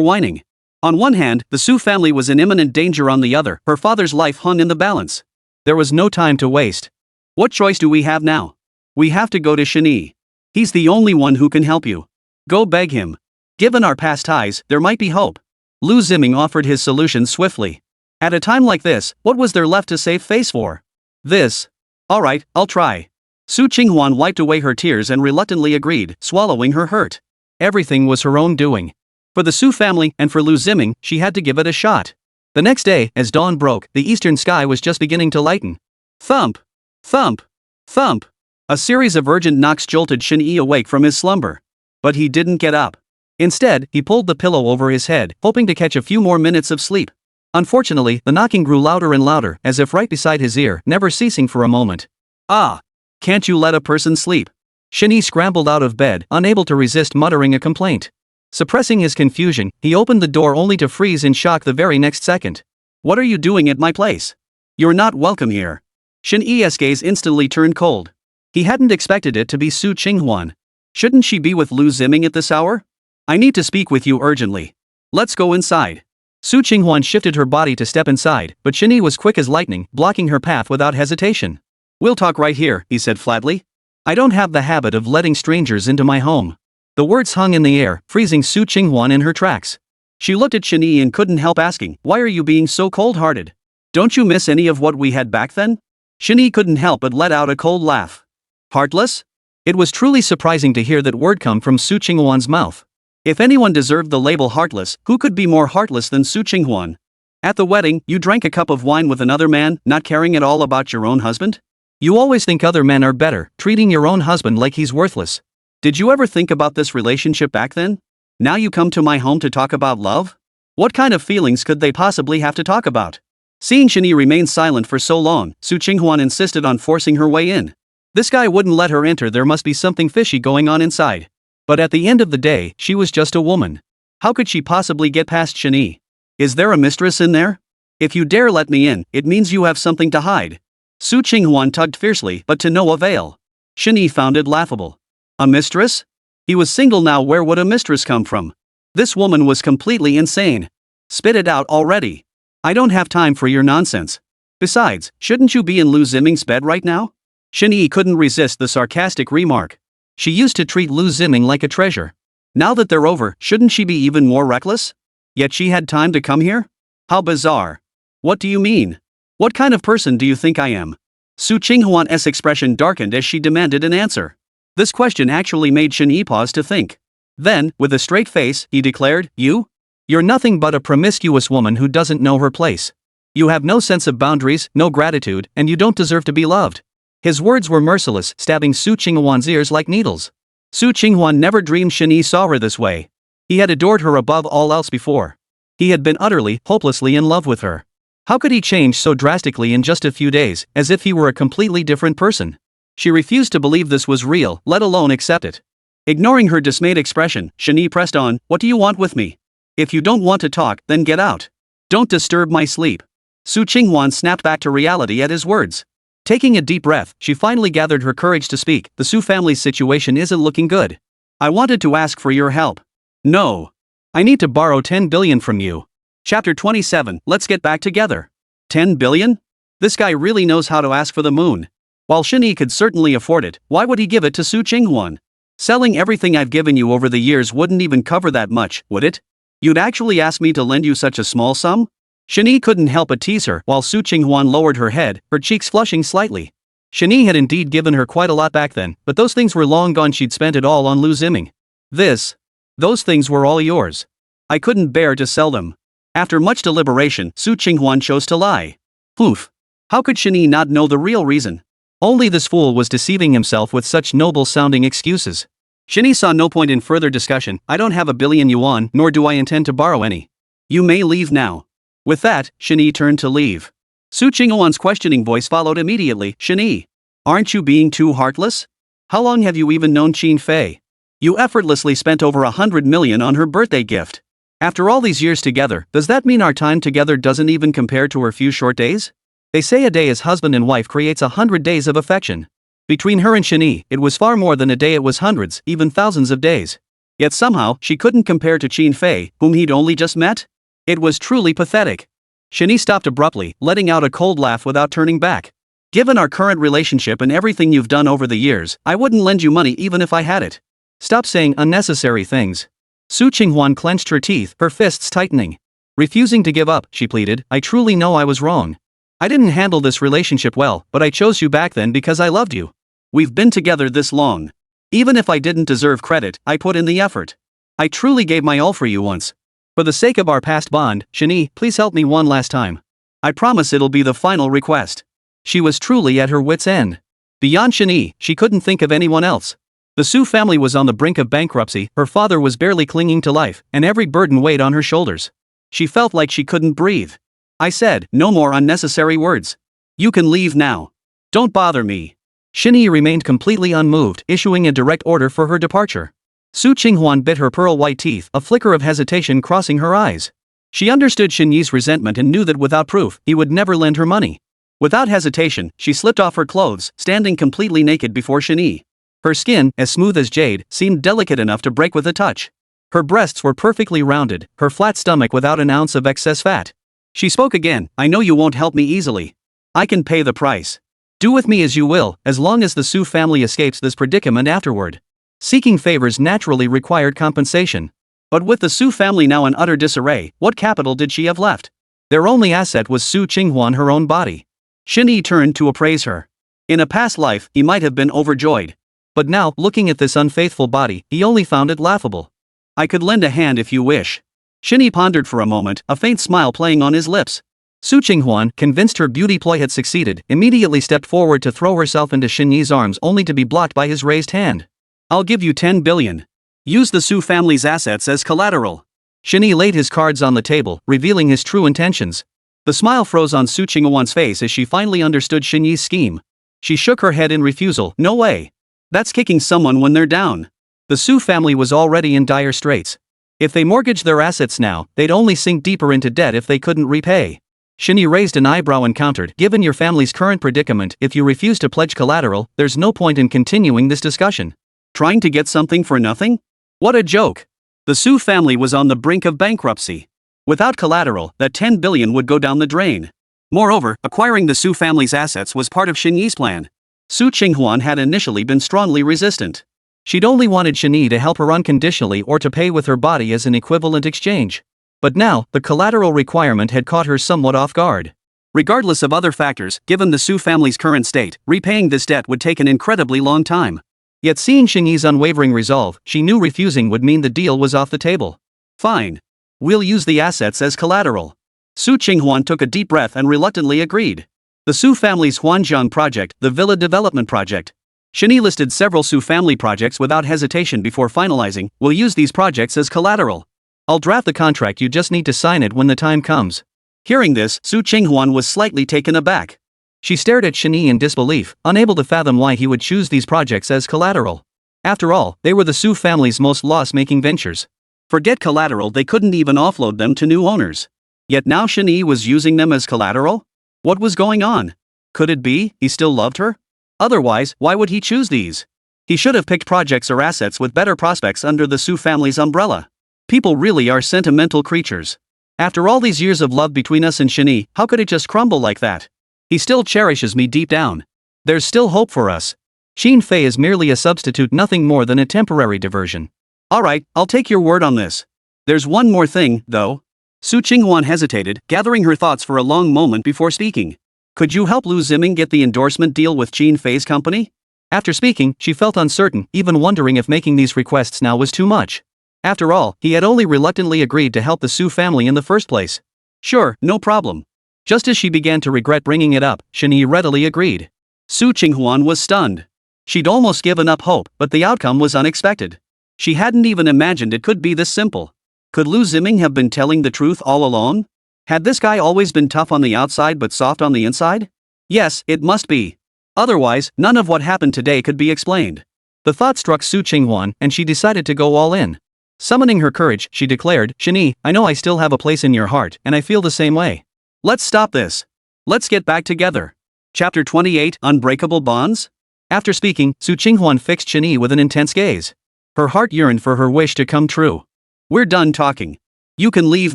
whining. On one hand, the Su family was in imminent danger. On the other, her father's life hung in the balance. There was no time to waste. What choice do we have now? We have to go to Shen Yi. He's the only one who can help you. Go beg him. Given our past ties, there might be hope. Liu Ziming offered his solution swiftly. At a time like this, what was there left to save face for? This. Alright, I'll try. Su Qinghuan wiped away her tears and reluctantly agreed, swallowing her hurt. Everything was her own doing. For the Su family and for Liu Ziming, she had to give it a shot. The next day, as dawn broke, the eastern sky was just beginning to lighten. Thump! Thump! Thump! A series of urgent knocks jolted Shen Yi awake from his slumber. But he didn't get up. Instead, he pulled the pillow over his head, hoping to catch a few more minutes of sleep. Unfortunately, the knocking grew louder and louder, as if right beside his ear, never ceasing for a moment. Ah! Can't you let a person sleep? Shen Yi scrambled out of bed, unable to resist muttering a complaint. Suppressing his confusion, he opened the door only to freeze in shock the very next second. What are you doing at my place? You're not welcome here. Shen Yi's gaze instantly turned cold. He hadn't expected it to be Su Qinghuan. Shouldn't she be with Liu Ziming at this hour? I need to speak with you urgently. Let's go inside. Su Qinghuan shifted her body to step inside, but Shen Yi was quick as lightning, blocking her path without hesitation. We'll talk right here, he said flatly. I don't have the habit of letting strangers into my home. The words hung in the air, freezing Su Qinghuan in her tracks. She looked at Shen Yi and couldn't help asking, why are you being so cold-hearted? Don't you miss any of what we had back then? Shen Yi couldn't help but let out a cold laugh. Heartless? It was truly surprising to hear that word come from Su Qinghuan's mouth. If anyone deserved the label heartless, who could be more heartless than Su Qinghuan? At the wedding, you drank a cup of wine with another man, not caring at all about your own husband? You always think other men are better, treating your own husband like he's worthless. Did you ever think about this relationship back then? Now you come to my home to talk about love? What kind of feelings could they possibly have to talk about? Seeing Shen Yi remain silent for so long, Su Qinghuan insisted on forcing her way in. This guy wouldn't let her enter. There must be something fishy going on inside. But at the end of the day, she was just a woman. How could she possibly get past Shen Yi? Is there a mistress in there? If you dare let me in, it means you have something to hide. Su Qinghuan tugged fiercely, but to no avail. Shen Yi found it laughable. A mistress? He was single now. Where would a mistress come from? This woman was completely insane. Spit it out already. I don't have time for your nonsense. Besides, shouldn't you be in Liu Ziming's bed right now? Shen Yi couldn't resist the sarcastic remark. She used to treat Liu Ziming like a treasure. Now that they're over, shouldn't she be even more reckless? Yet she had time to come here? How bizarre. What do you mean? What kind of person do you think I am? Su Qinghuan's expression darkened as she demanded an answer. This question actually made Shen Yi pause to think. Then, with a straight face, he declared, You're nothing but a promiscuous woman who doesn't know her place. You have no sense of boundaries, no gratitude, and you don't deserve to be loved. His words were merciless, stabbing Su Qinghuan's ears like needles. Su Qinghuan never dreamed Shen Yi saw her this way. He had adored her above all else before. He had been utterly, hopelessly in love with her. How could he change so drastically in just a few days, as if he were a completely different person? She refused to believe this was real, let alone accept it. Ignoring her dismayed expression, Shen Yi pressed on, "What do you want with me? If you don't want to talk, then get out. Don't disturb my sleep." Su Qinghuan snapped back to reality at his words. Taking a deep breath, she finally gathered her courage to speak. "The Su family's situation isn't looking good. I wanted to ask for your help." "No. I need to borrow 10 billion from you." Chapter 27, let's get back together. 10 billion? This guy really knows how to ask for the moon. While Shen Yi could certainly afford it, why would he give it to Su Qinghuan? Selling everything I've given you over the years wouldn't even cover that much, would it? You'd actually ask me to lend you such a small sum? Shen Yi couldn't help but tease her, while Su Qinghuan lowered her head, her cheeks flushing slightly. Shen Yi had indeed given her quite a lot back then, but those things were long gone. She'd spent it all on Liu Ziming. Those things were all yours. I couldn't bear to sell them. After much deliberation, Su Qinghuan chose to lie. Oof. How could Shen Yi not know the real reason? Only this fool was deceiving himself with such noble-sounding excuses. Shen Yi saw no point in further discussion. "I don't have a billion yuan, nor do I intend to borrow any. You may leave now." With that, Shen Yi turned to leave. Su Qinghuan's questioning voice followed immediately. "Shen Yi, aren't you being too heartless? How long have you even known Qin Fei? You effortlessly spent over 100 million on her birthday gift. After all these years together, does that mean our time together doesn't even compare to her few short days? They say a day as husband and wife creates 100 days of affection. Between her and Shen Yi, it was far more than a day, it was hundreds, even thousands of days. Yet somehow, she couldn't compare to Qin Fei, whom he'd only just met? It was truly pathetic." Shen Yi stopped abruptly, letting out a cold laugh without turning back. "Given our current relationship and everything you've done over the years, I wouldn't lend you money even if I had it. Stop saying unnecessary things." Su Qinghuan clenched her teeth, her fists tightening. Refusing to give up, she pleaded, "I truly know I was wrong. I didn't handle this relationship well, but I chose you back then because I loved you. We've been together this long. Even if I didn't deserve credit, I put in the effort. I truly gave my all for you once. For the sake of our past bond, Shen Yi, please help me one last time. I promise it'll be the final request." She was truly at her wit's end. Beyond Shen Yi, she couldn't think of anyone else. The Su family was on the brink of bankruptcy, her father was barely clinging to life, and every burden weighed on her shoulders. She felt like she couldn't breathe. "I said, no more unnecessary words. You can leave now. Don't bother me." Shen Yi remained completely unmoved, issuing a direct order for her departure. Su Qinghuan bit her pearl-white teeth, a flicker of hesitation crossing her eyes. She understood Shen Yi's resentment and knew that without proof, he would never lend her money. Without hesitation, she slipped off her clothes, standing completely naked before Shen Yi. Her skin, as smooth as jade, seemed delicate enough to break with a touch. Her breasts were perfectly rounded, her flat stomach without an ounce of excess fat. She spoke again. "I know you won't help me easily. I can pay the price. Do with me as you will, as long as the Su family escapes this predicament afterward." Seeking favors naturally required compensation. But with the Su family now in utter disarray, what capital did she have left? Their only asset was Su Qinghuan, her own body. Shen Yi turned to appraise her. In a past life, he might have been overjoyed. But now, looking at this unfaithful body, he only found it laughable. "I could lend a hand if you wish." Shen Yi pondered for a moment, a faint smile playing on his lips. Su Qinghuan, convinced her beauty ploy had succeeded, immediately stepped forward to throw herself into Shen Yi's arms only to be blocked by his raised hand. "I'll give you 10 billion. Use the Su family's assets as collateral." Shen Yi laid his cards on the table, revealing his true intentions. The smile froze on Su Qinghuan's face as she finally understood Shen Yi's scheme. She shook her head in refusal. "No way. That's kicking someone when they're down." The Su family was already in dire straits. If they mortgaged their assets now, they'd only sink deeper into debt if they couldn't repay. Shen Yi raised an eyebrow and countered, "Given your family's current predicament, if you refuse to pledge collateral, there's no point in continuing this discussion. Trying to get something for nothing? What a joke." The Su family was on the brink of bankruptcy. Without collateral, that 10 billion would go down the drain. Moreover, acquiring the Su family's assets was part of Shen Yi's plan. Su Qinghuan had initially been strongly resistant. She'd only wanted Shen Yi to help her unconditionally or to pay with her body as an equivalent exchange. But now, the collateral requirement had caught her somewhat off guard. Regardless of other factors, given the Su family's current state, repaying this debt would take an incredibly long time. Yet seeing Shen Yi's unwavering resolve, she knew refusing would mean the deal was off the table. "Fine. We'll use the assets as collateral." Su Qinghuan took a deep breath and reluctantly agreed. The Su family's Wansheng project, the villa development project. Shen Yi listed several Su family projects without hesitation before finalizing. We'll use these projects as collateral. I'll draft the contract, you just need to sign it when the time comes. Hearing this, Su Qinghuan was slightly taken aback. She stared at Shen Yi in disbelief, unable to fathom why he would choose these projects as collateral. After all, they were the Su family's most loss-making ventures. Forget collateral, they couldn't even offload them to new owners. Yet now Shen Yi was using them as collateral? What was going on? Could it be he still loved her? Otherwise, why would he choose these? He should have picked projects or assets with better prospects under the Su family's umbrella. People really are sentimental creatures. After all these years of love between us and Shen Yi, how could it just crumble like that? He still cherishes me deep down. There's still hope for us. Xin Fei is merely a substitute, nothing more than a temporary diversion. Alright, I'll take your word on this. There's one more thing, though. Su Qinghuan hesitated, gathering her thoughts for a long moment before speaking. Could you help Liu Ziming get the endorsement deal with Xin Fei's company? After speaking, she felt uncertain, even wondering if making these requests now was too much. After all, he had only reluctantly agreed to help the Su family in the first place. Sure, no problem. Just as she began to regret bringing it up, Shen Yi readily agreed. Su Qinghuan was stunned. She'd almost given up hope, but the outcome was unexpected. She hadn't even imagined it could be this simple. Could Liu Ziming have been telling the truth all along? Had this guy always been tough on the outside but soft on the inside? Yes, it must be. Otherwise, none of what happened today could be explained. The thought struck Su Qinghuan, and she decided to go all in. Summoning her courage, she declared, Shen Yi, I know I still have a place in your heart, and I feel the same way. Let's stop this. Let's get back together. Chapter 28, Unbreakable Bonds? After speaking, Su Qinghuan fixed Shen Yi with an intense gaze. Her heart yearned for her wish to come true. We're done talking. You can leave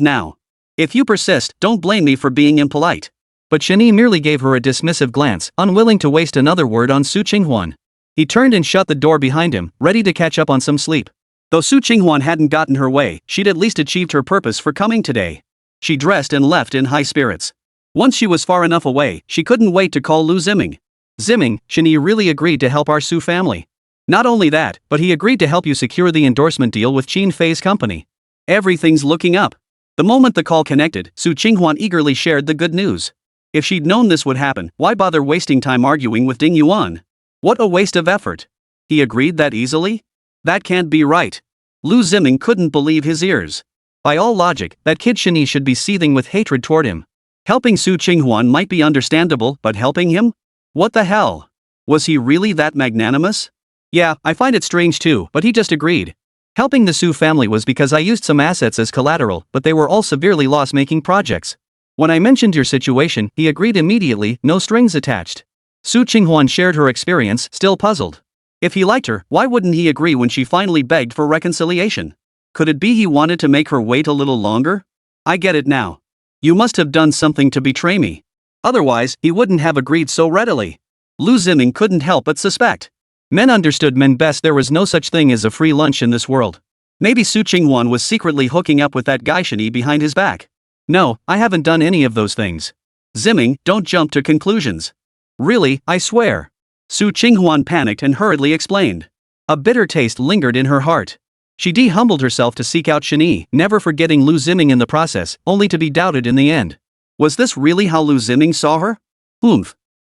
now. If you persist, don't blame me for being impolite. But Shen Yi merely gave her a dismissive glance, unwilling to waste another word on Su Qinghuan. He turned and shut the door behind him, ready to catch up on some sleep. Though Su Qinghuan hadn't gotten her way, she'd at least achieved her purpose for coming today. She dressed and left in high spirits. Once she was far enough away, she couldn't wait to call Liu Ziming. Ziming, Shen Yi really agreed to help our Su family. Not only that, but he agreed to help you secure the endorsement deal with Xin Fei's company. Everything's looking up. The moment the call connected, Su Qinghuan eagerly shared the good news. If she'd known this would happen, why bother wasting time arguing with Ding Yuan? What a waste of effort. He agreed that easily? That can't be right. Liu Ziming couldn't believe his ears. By all logic, that kid Shen Yi should be seething with hatred toward him. Helping Su Qinghuan might be understandable, but helping him? What the hell? Was he really that magnanimous? Yeah, I find it strange too, but he just agreed. Helping the Su family was because I used some assets as collateral, but they were all severely loss-making projects. When I mentioned your situation, he agreed immediately, no strings attached. Su Qinghuan shared her experience, still puzzled. If he liked her, why wouldn't he agree when she finally begged for reconciliation? Could it be he wanted to make her wait a little longer? I get it now. You must have done something to betray me. Otherwise, he wouldn't have agreed so readily. Liu Ziming couldn't help but suspect. Men understood men best. There was no such thing as a free lunch in this world. Maybe Su Qinghuan was secretly hooking up with that guy Shen Yi behind his back. No, I haven't done any of those things. Ziming, don't jump to conclusions. Really, I swear. Su Qinghuan panicked and hurriedly explained. A bitter taste lingered in her heart. She de-humbled herself to seek out Shen Yi, never forgetting Liu Ziming in the process, only to be doubted in the end. Was this really how Liu Ziming saw her?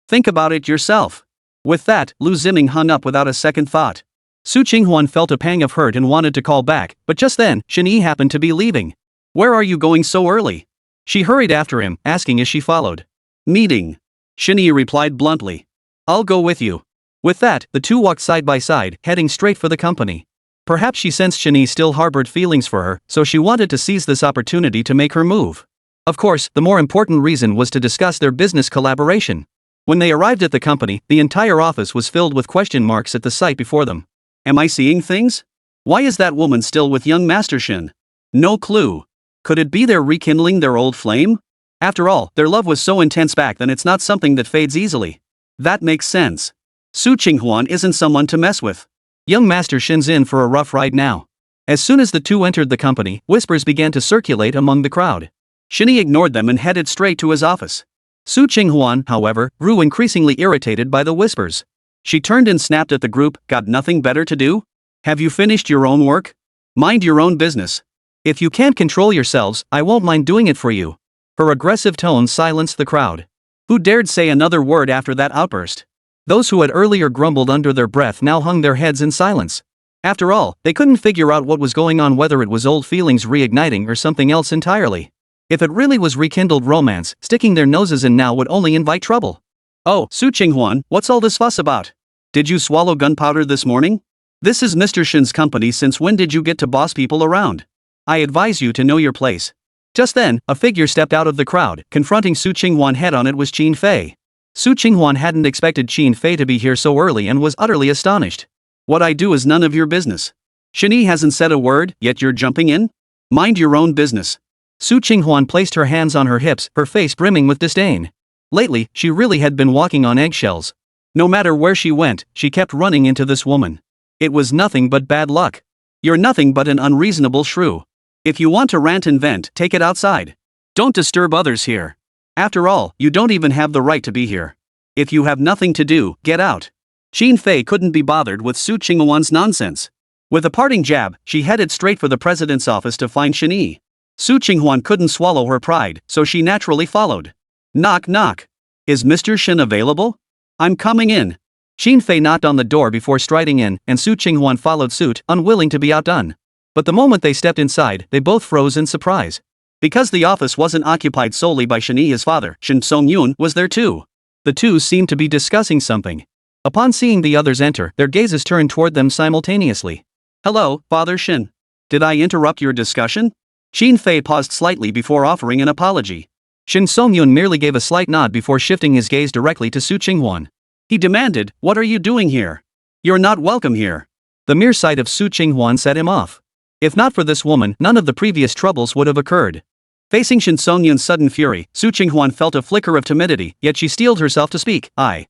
Think about it yourself. With that, Liu Ziming hung up without a second thought. Su Qinghuan felt a pang of hurt and wanted to call back, but just then, Shen Yi happened to be leaving. Where are you going so early? She hurried after him, asking as she followed. Meeting. Shen Yi replied bluntly. I'll go with you. With that, the two walked side by side, heading straight for the company. Perhaps she sensed Shen Yi still harbored feelings for her, so she wanted to seize this opportunity to make her move. Of course, the more important reason was to discuss their business collaboration. When they arrived at the company, the entire office was filled with question marks at the sight before them. Am I seeing things? Why is that woman still with young Master Shen? No clue. Could it be they're rekindling their old flame? After all, their love was so intense back then, it's not something that fades easily. That makes sense. Su Qinghuan isn't someone to mess with. Young Master Shen's in for a rough ride now. As soon as the two entered the company, whispers began to circulate among the crowd. Shen Yi ignored them and headed straight to his office. Su Qinghuan, however, grew increasingly irritated by the whispers. She turned and snapped at the group. Got nothing better to do? Have you finished your own work? Mind your own business. If you can't control yourselves, I won't mind doing it for you. Her aggressive tone silenced the crowd. Who dared say another word after that outburst? Those who had earlier grumbled under their breath now hung their heads in silence. After all, they couldn't figure out what was going on, whether it was old feelings reigniting or something else entirely. If it really was rekindled romance, sticking their noses in now would only invite trouble. Oh, Su Qinghuan, what's all this fuss about? Did you swallow gunpowder this morning? This is Mr. Shen's company. Since when did you get to boss people around? I advise you to know your place. Just then, a figure stepped out of the crowd, confronting Su Qinghuan head on. It was Qin Fei. Su Qinghuan hadn't expected Qin Fei to be here so early and was utterly astonished. What I do is none of your business. Shen Yi hasn't said a word, yet you're jumping in? Mind your own business. Su Qinghuan placed her hands on her hips, her face brimming with disdain. Lately, she really had been walking on eggshells. No matter where she went, she kept running into this woman. It was nothing but bad luck. You're nothing but an unreasonable shrew. If you want to rant and vent, take it outside. Don't disturb others here. After all, you don't even have the right to be here. If you have nothing to do, get out. Qin Fei couldn't be bothered with Su Qinghuan's nonsense. With a parting jab, she headed straight for the president's office to find Shen Yi. Su Qinghuan couldn't swallow her pride, so she naturally followed. Knock knock. Is Mr. Shen available? I'm coming in. Qin Fei knocked on the door before striding in, and Su Qinghuan followed suit, unwilling to be outdone. But the moment they stepped inside, they both froze in surprise. Because the office wasn't occupied solely by Shen Yi, his father, Shen Songyun, was there too. The two seemed to be discussing something. Upon seeing the others enter, their gazes turned toward them simultaneously. Hello, Father Shen. Did I interrupt your discussion? Qin Fei paused slightly before offering an apology. Shen Songyun merely gave a slight nod before shifting his gaze directly to Su Qinghuan. He demanded, "What are you doing here? You're not welcome here." The mere sight of Su Qinghuan set him off. If not for this woman, none of the previous troubles would have occurred. Facing Shen Songyun's sudden fury, Su Qinghuan felt a flicker of timidity, yet she steeled herself to speak. I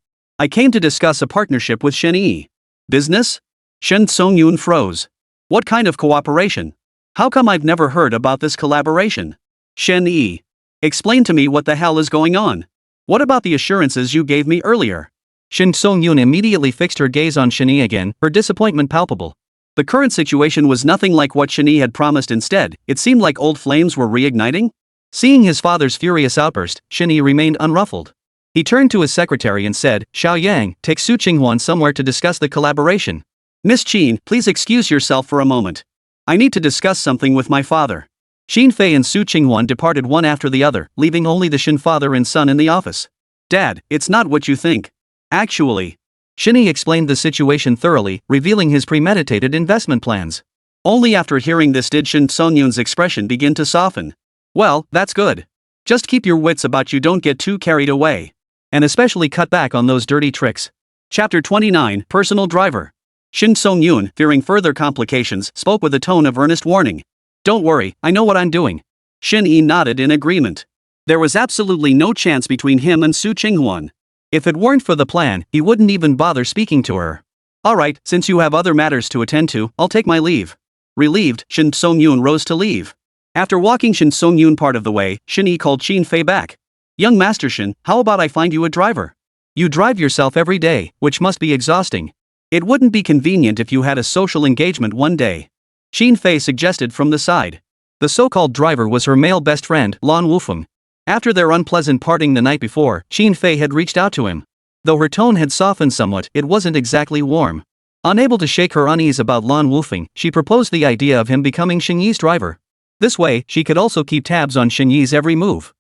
came to discuss a partnership with Shen Yi. Business? Shen Songyun froze. What kind of cooperation? How come I've never heard about this collaboration? Shen Yi. Explain to me what the hell is going on. What about the assurances you gave me earlier? Shen Songyun immediately fixed her gaze on Shen Yi again, her disappointment palpable. The current situation was nothing like what Shen Yi had promised. Instead, it seemed like old flames were reigniting. Seeing his father's furious outburst, Shen Yi remained unruffled. He turned to his secretary and said, Xiao Yuyan, take Su Qinghuan somewhere to discuss the collaboration. Miss Qin, please excuse yourself for a moment. I need to discuss something with my father. Qin Fei and Su Qinghuan departed one after the other, leaving only the Shen father and son in the office. Dad, it's not what you think. Actually, Shen Yi explained the situation thoroughly, revealing his premeditated investment plans. Only after hearing this did Shen Songyun's expression begin to soften. Well, that's good. Just keep your wits about you, don't get too carried away. And especially cut back on those dirty tricks. Chapter 29, Personal Driver. Shen Songyun, fearing further complications, spoke with a tone of earnest warning. Don't worry, I know what I'm doing. Shen Yi nodded in agreement. There was absolutely no chance between him and Su Qinghuan. If it weren't for the plan, he wouldn't even bother speaking to her. Alright, since you have other matters to attend to, I'll take my leave. Relieved, Shen Songyun rose to leave. After walking Shen Songyun part of the way, Shen Yi called Qin Fei back. Young Master Shen, how about I find you a driver? You drive yourself every day, which must be exhausting. It wouldn't be convenient if you had a social engagement one day. Qin Fei suggested from the side. The so-called driver was her male best friend, Lan Wufeng. After their unpleasant parting the night before, Qin Fei had reached out to him. Though her tone had softened somewhat, it wasn't exactly warm. Unable to shake her unease about Lan Wufeng, she proposed the idea of him becoming Shen Yi's driver. This way, she could also keep tabs on Shen Yi's every move.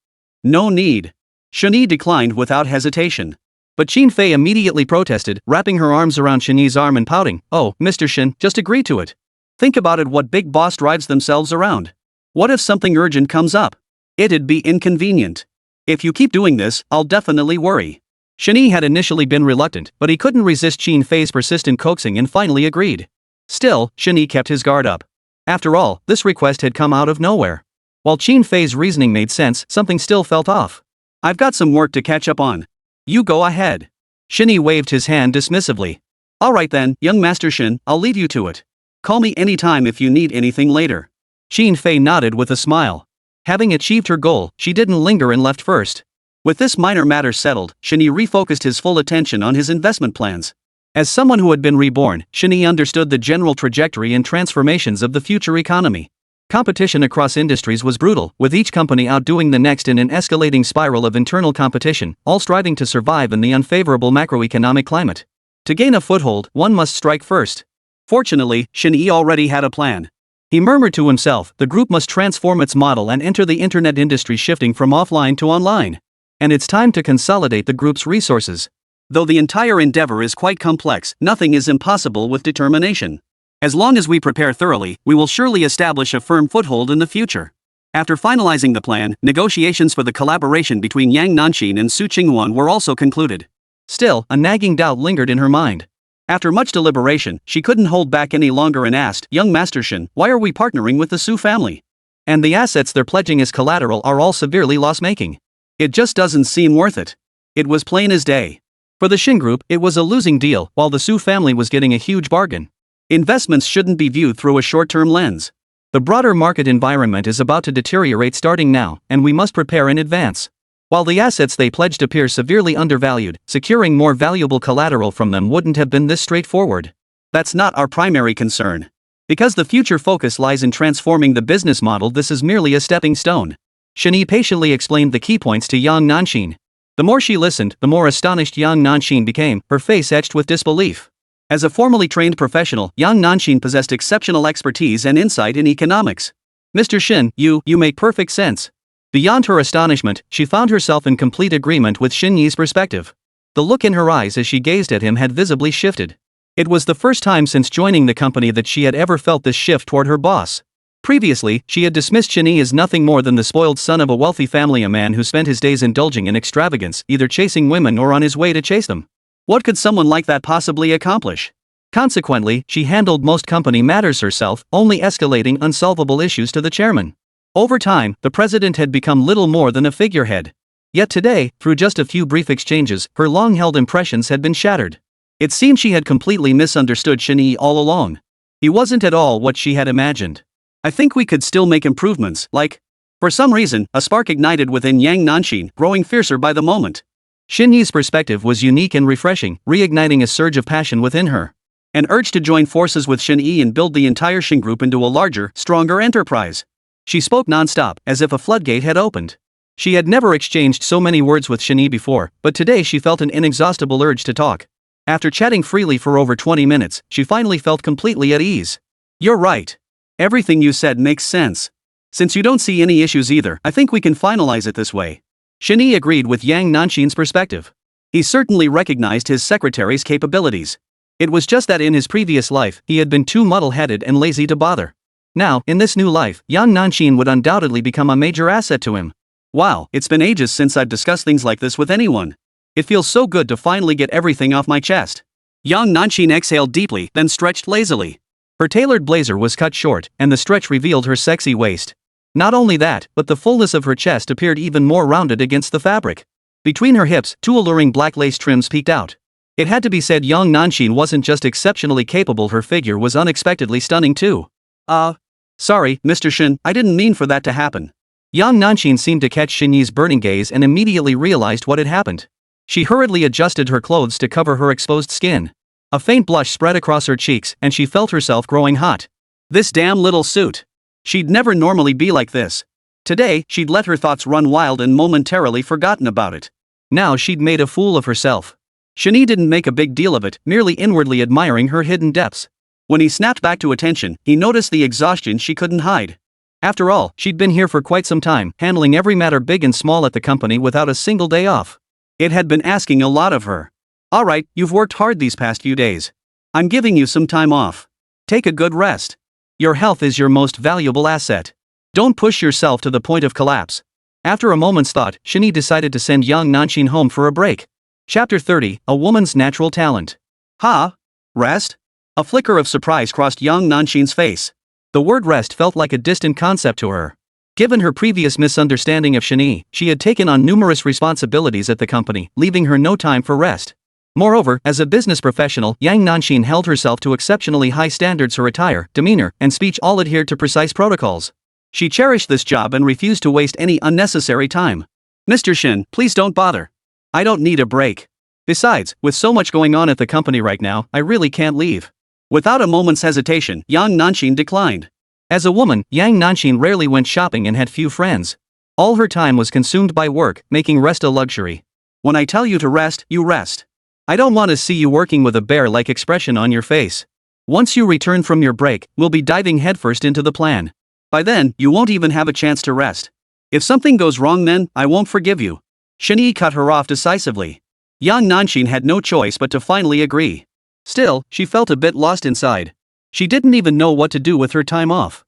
No need. Shen Yi declined without hesitation. But Qin Fei immediately protested, wrapping her arms around Shen Yi's arm and pouting, Oh, Mr. Shen, just agree to it. Think about it, what big boss drives themselves around. What if something urgent comes up? It'd be inconvenient. If you keep doing this, I'll definitely worry. Shen Yi had initially been reluctant, but he couldn't resist Qin Fei's persistent coaxing and finally agreed. Still, Shen Yi kept his guard up. After all, this request had come out of nowhere. While Qin Fei's reasoning made sense, something still felt off. I've got some work to catch up on. You go ahead. Shen Yi waved his hand dismissively. Alright then, young Master Shen, I'll leave you to it. Call me anytime if you need anything later. Qin Fei nodded with a smile. Having achieved her goal, she didn't linger and left first. With this minor matter settled, Shen Yi refocused his full attention on his investment plans. As someone who had been reborn, Shen Yi understood the general trajectory and transformations of the future economy. Competition across industries was brutal, with each company outdoing the next in an escalating spiral of internal competition, all striving to survive in the unfavorable macroeconomic climate. To gain a foothold, one must strike first. Fortunately, Shen Yi already had a plan. He murmured to himself, the group must transform its model and enter the internet industry, shifting from offline to online. And it's time to consolidate the group's resources. Though the entire endeavor is quite complex, nothing is impossible with determination. As long as we prepare thoroughly, we will surely establish a firm foothold in the future. After finalizing the plan, negotiations for the collaboration between Yang Nanxin and Su Qinghuan were also concluded. Still, a nagging doubt lingered in her mind. After much deliberation, she couldn't hold back any longer and asked, "Young Master Shen, why are we partnering with the Su family? And the assets they're pledging as collateral are all severely loss-making. It just doesn't seem worth it." It was plain as day. For the Shen Group, it was a losing deal, while the Su family was getting a huge bargain. Investments shouldn't be viewed through a short-term lens. The broader market environment is about to deteriorate starting now, and we must prepare in advance. While the assets they pledged appear severely undervalued, securing more valuable collateral from them wouldn't have been this straightforward. That's not our primary concern. Because the future focus lies in transforming the business model, this is merely a stepping stone. Shen Yi patiently explained the key points to Yang Nanxin. The more she listened, the more astonished Yang Nanxin became, her face etched with disbelief. As a formally trained professional, Yang Nanxin possessed exceptional expertise and insight in economics. "Mr. Shen, you make perfect sense." Beyond her astonishment, she found herself in complete agreement with Shen Yi's perspective. The look in her eyes as she gazed at him had visibly shifted. It was the first time since joining the company that she had ever felt this shift toward her boss. Previously, she had dismissed Shen Yi as nothing more than the spoiled son of a wealthy family, a man who spent his days indulging in extravagance, either chasing women or on his way to chase them. What could someone like that possibly accomplish? Consequently, she handled most company matters herself, only escalating unsolvable issues to the chairman. Over time, the president had become little more than a figurehead. Yet today, through just a few brief exchanges, her long-held impressions had been shattered. It seemed she had completely misunderstood Shen Yi all along. He wasn't at all what she had imagined. "I think we could still make improvements, like..." For some reason, a spark ignited within Yang Nanxin, growing fiercer by the moment. Shen Yi's perspective was unique and refreshing, reigniting a surge of passion within her. An urge to join forces with Shen Yi and build the entire Shen Group into a larger, stronger enterprise. She spoke non-stop, as if a floodgate had opened. She had never exchanged so many words with Shen Yi before, but today she felt an inexhaustible urge to talk. After chatting freely for over 20 minutes, she finally felt completely at ease. "You're right. Everything you said makes sense. Since you don't see any issues either, I think we can finalize it this way." Shen Yi agreed with Yang Nanxin's perspective. He certainly recognized his secretary's capabilities. It was just that in his previous life, he had been too muddle-headed and lazy to bother. Now, in this new life, Yang Nanxin would undoubtedly become a major asset to him. Wow, it's been ages since I've discussed things like this with anyone. It feels so good to finally get everything off my chest. Yang Nanxin exhaled deeply, then stretched lazily. Her tailored blazer was cut short, and the stretch revealed her sexy waist. Not only that, but the fullness of her chest appeared even more rounded against the fabric. Between her hips, two alluring black lace trims peeked out. It had to be said, Yang Nanxin wasn't just exceptionally capable, her figure was unexpectedly stunning too. Sorry, Mr. Shen, I didn't mean for that to happen." Yang Nanxin seemed to catch Shen Yi's burning gaze and immediately realized what had happened. She hurriedly adjusted her clothes to cover her exposed skin. A faint blush spread across her cheeks, and she felt herself growing hot. This damn little suit. She'd never normally be like this. Today, she'd let her thoughts run wild and momentarily forgotten about it. Now she'd made a fool of herself. Shen Yi didn't make a big deal of it, merely inwardly admiring her hidden depths. When he snapped back to attention, he noticed the exhaustion she couldn't hide. After all, she'd been here for quite some time, handling every matter big and small at the company without a single day off. It had been asking a lot of her. "Alright, you've worked hard these past few days. I'm giving you some time off. Take a good rest. Your health is your most valuable asset. Don't push yourself to the point of collapse." After a moment's thought, Shen Yi decided to send Yang Nanxin home for a break. Chapter 30, A Woman's Natural Talent. Rest? A flicker of surprise crossed Yang Nanxin's face. The word rest felt like a distant concept to her. Given her previous misunderstanding of Shen Yi, she had taken on numerous responsibilities at the company, leaving her no time for rest. Moreover, as a business professional, Yang Nanxin held herself to exceptionally high standards. Her attire, demeanor, and speech all adhered to precise protocols. She cherished this job and refused to waste any unnecessary time. "Mr. Shen, please don't bother. I don't need a break. Besides, with so much going on at the company right now, I really can't leave." Without a moment's hesitation, Yang Nanxin declined. As a woman, Yang Nanxin rarely went shopping and had few friends. All her time was consumed by work, making rest a luxury. When I tell you to rest, you rest. I don't want to see you working with a bear-like expression on your face. Once you return from your break, we'll be diving headfirst into the plan. By then, you won't even have a chance to rest. If something goes wrong then, I won't forgive you. Shen Yi cut her off decisively. Yang Nanxin had no choice but to finally agree. Still, she felt a bit lost inside. She didn't even know what to do with her time off.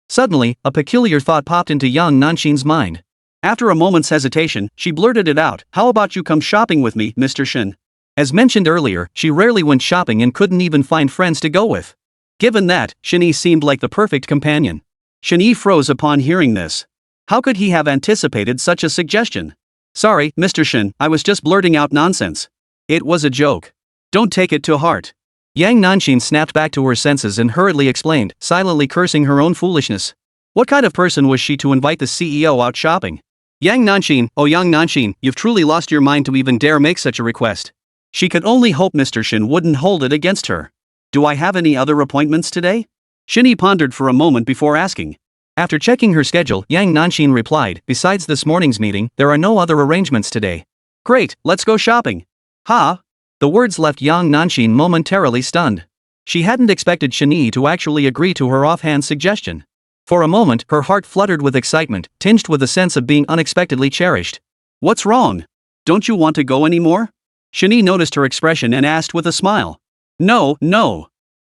Suddenly, a peculiar thought popped into Yang Nanxin's mind. After a moment's hesitation, she blurted it out, "How about you come shopping with me, Mr. Shen?" As mentioned earlier, she rarely went shopping and couldn't even find friends to go with. Given that, Shen Yi seemed like the perfect companion. Shen Yi froze upon hearing this. How could he have anticipated such a suggestion? "Sorry, Mr. Shen, I was just blurting out nonsense. It was a joke. Don't take it to heart." Yang Nanxin snapped back to her senses and hurriedly explained, silently cursing her own foolishness. What kind of person was she to invite the CEO out shopping? Yang Nanxin, oh Yang Nanxin, you've truly lost your mind to even dare make such a request. She could only hope Mr. Shen wouldn't hold it against her. Do I have any other appointments today? Shen Yi pondered for a moment before asking. After checking her schedule, Yang Nanxin replied, besides this morning's meeting, there are no other arrangements today. Great, let's go shopping. Ha! The words left Yang Nanxin momentarily stunned. She hadn't expected Shen Yi to actually agree to her offhand suggestion. For a moment, her heart fluttered with excitement, tinged with a sense of being unexpectedly cherished. What's wrong? Don't you want to go anymore? Shen Yi noticed her expression and asked with a smile. No.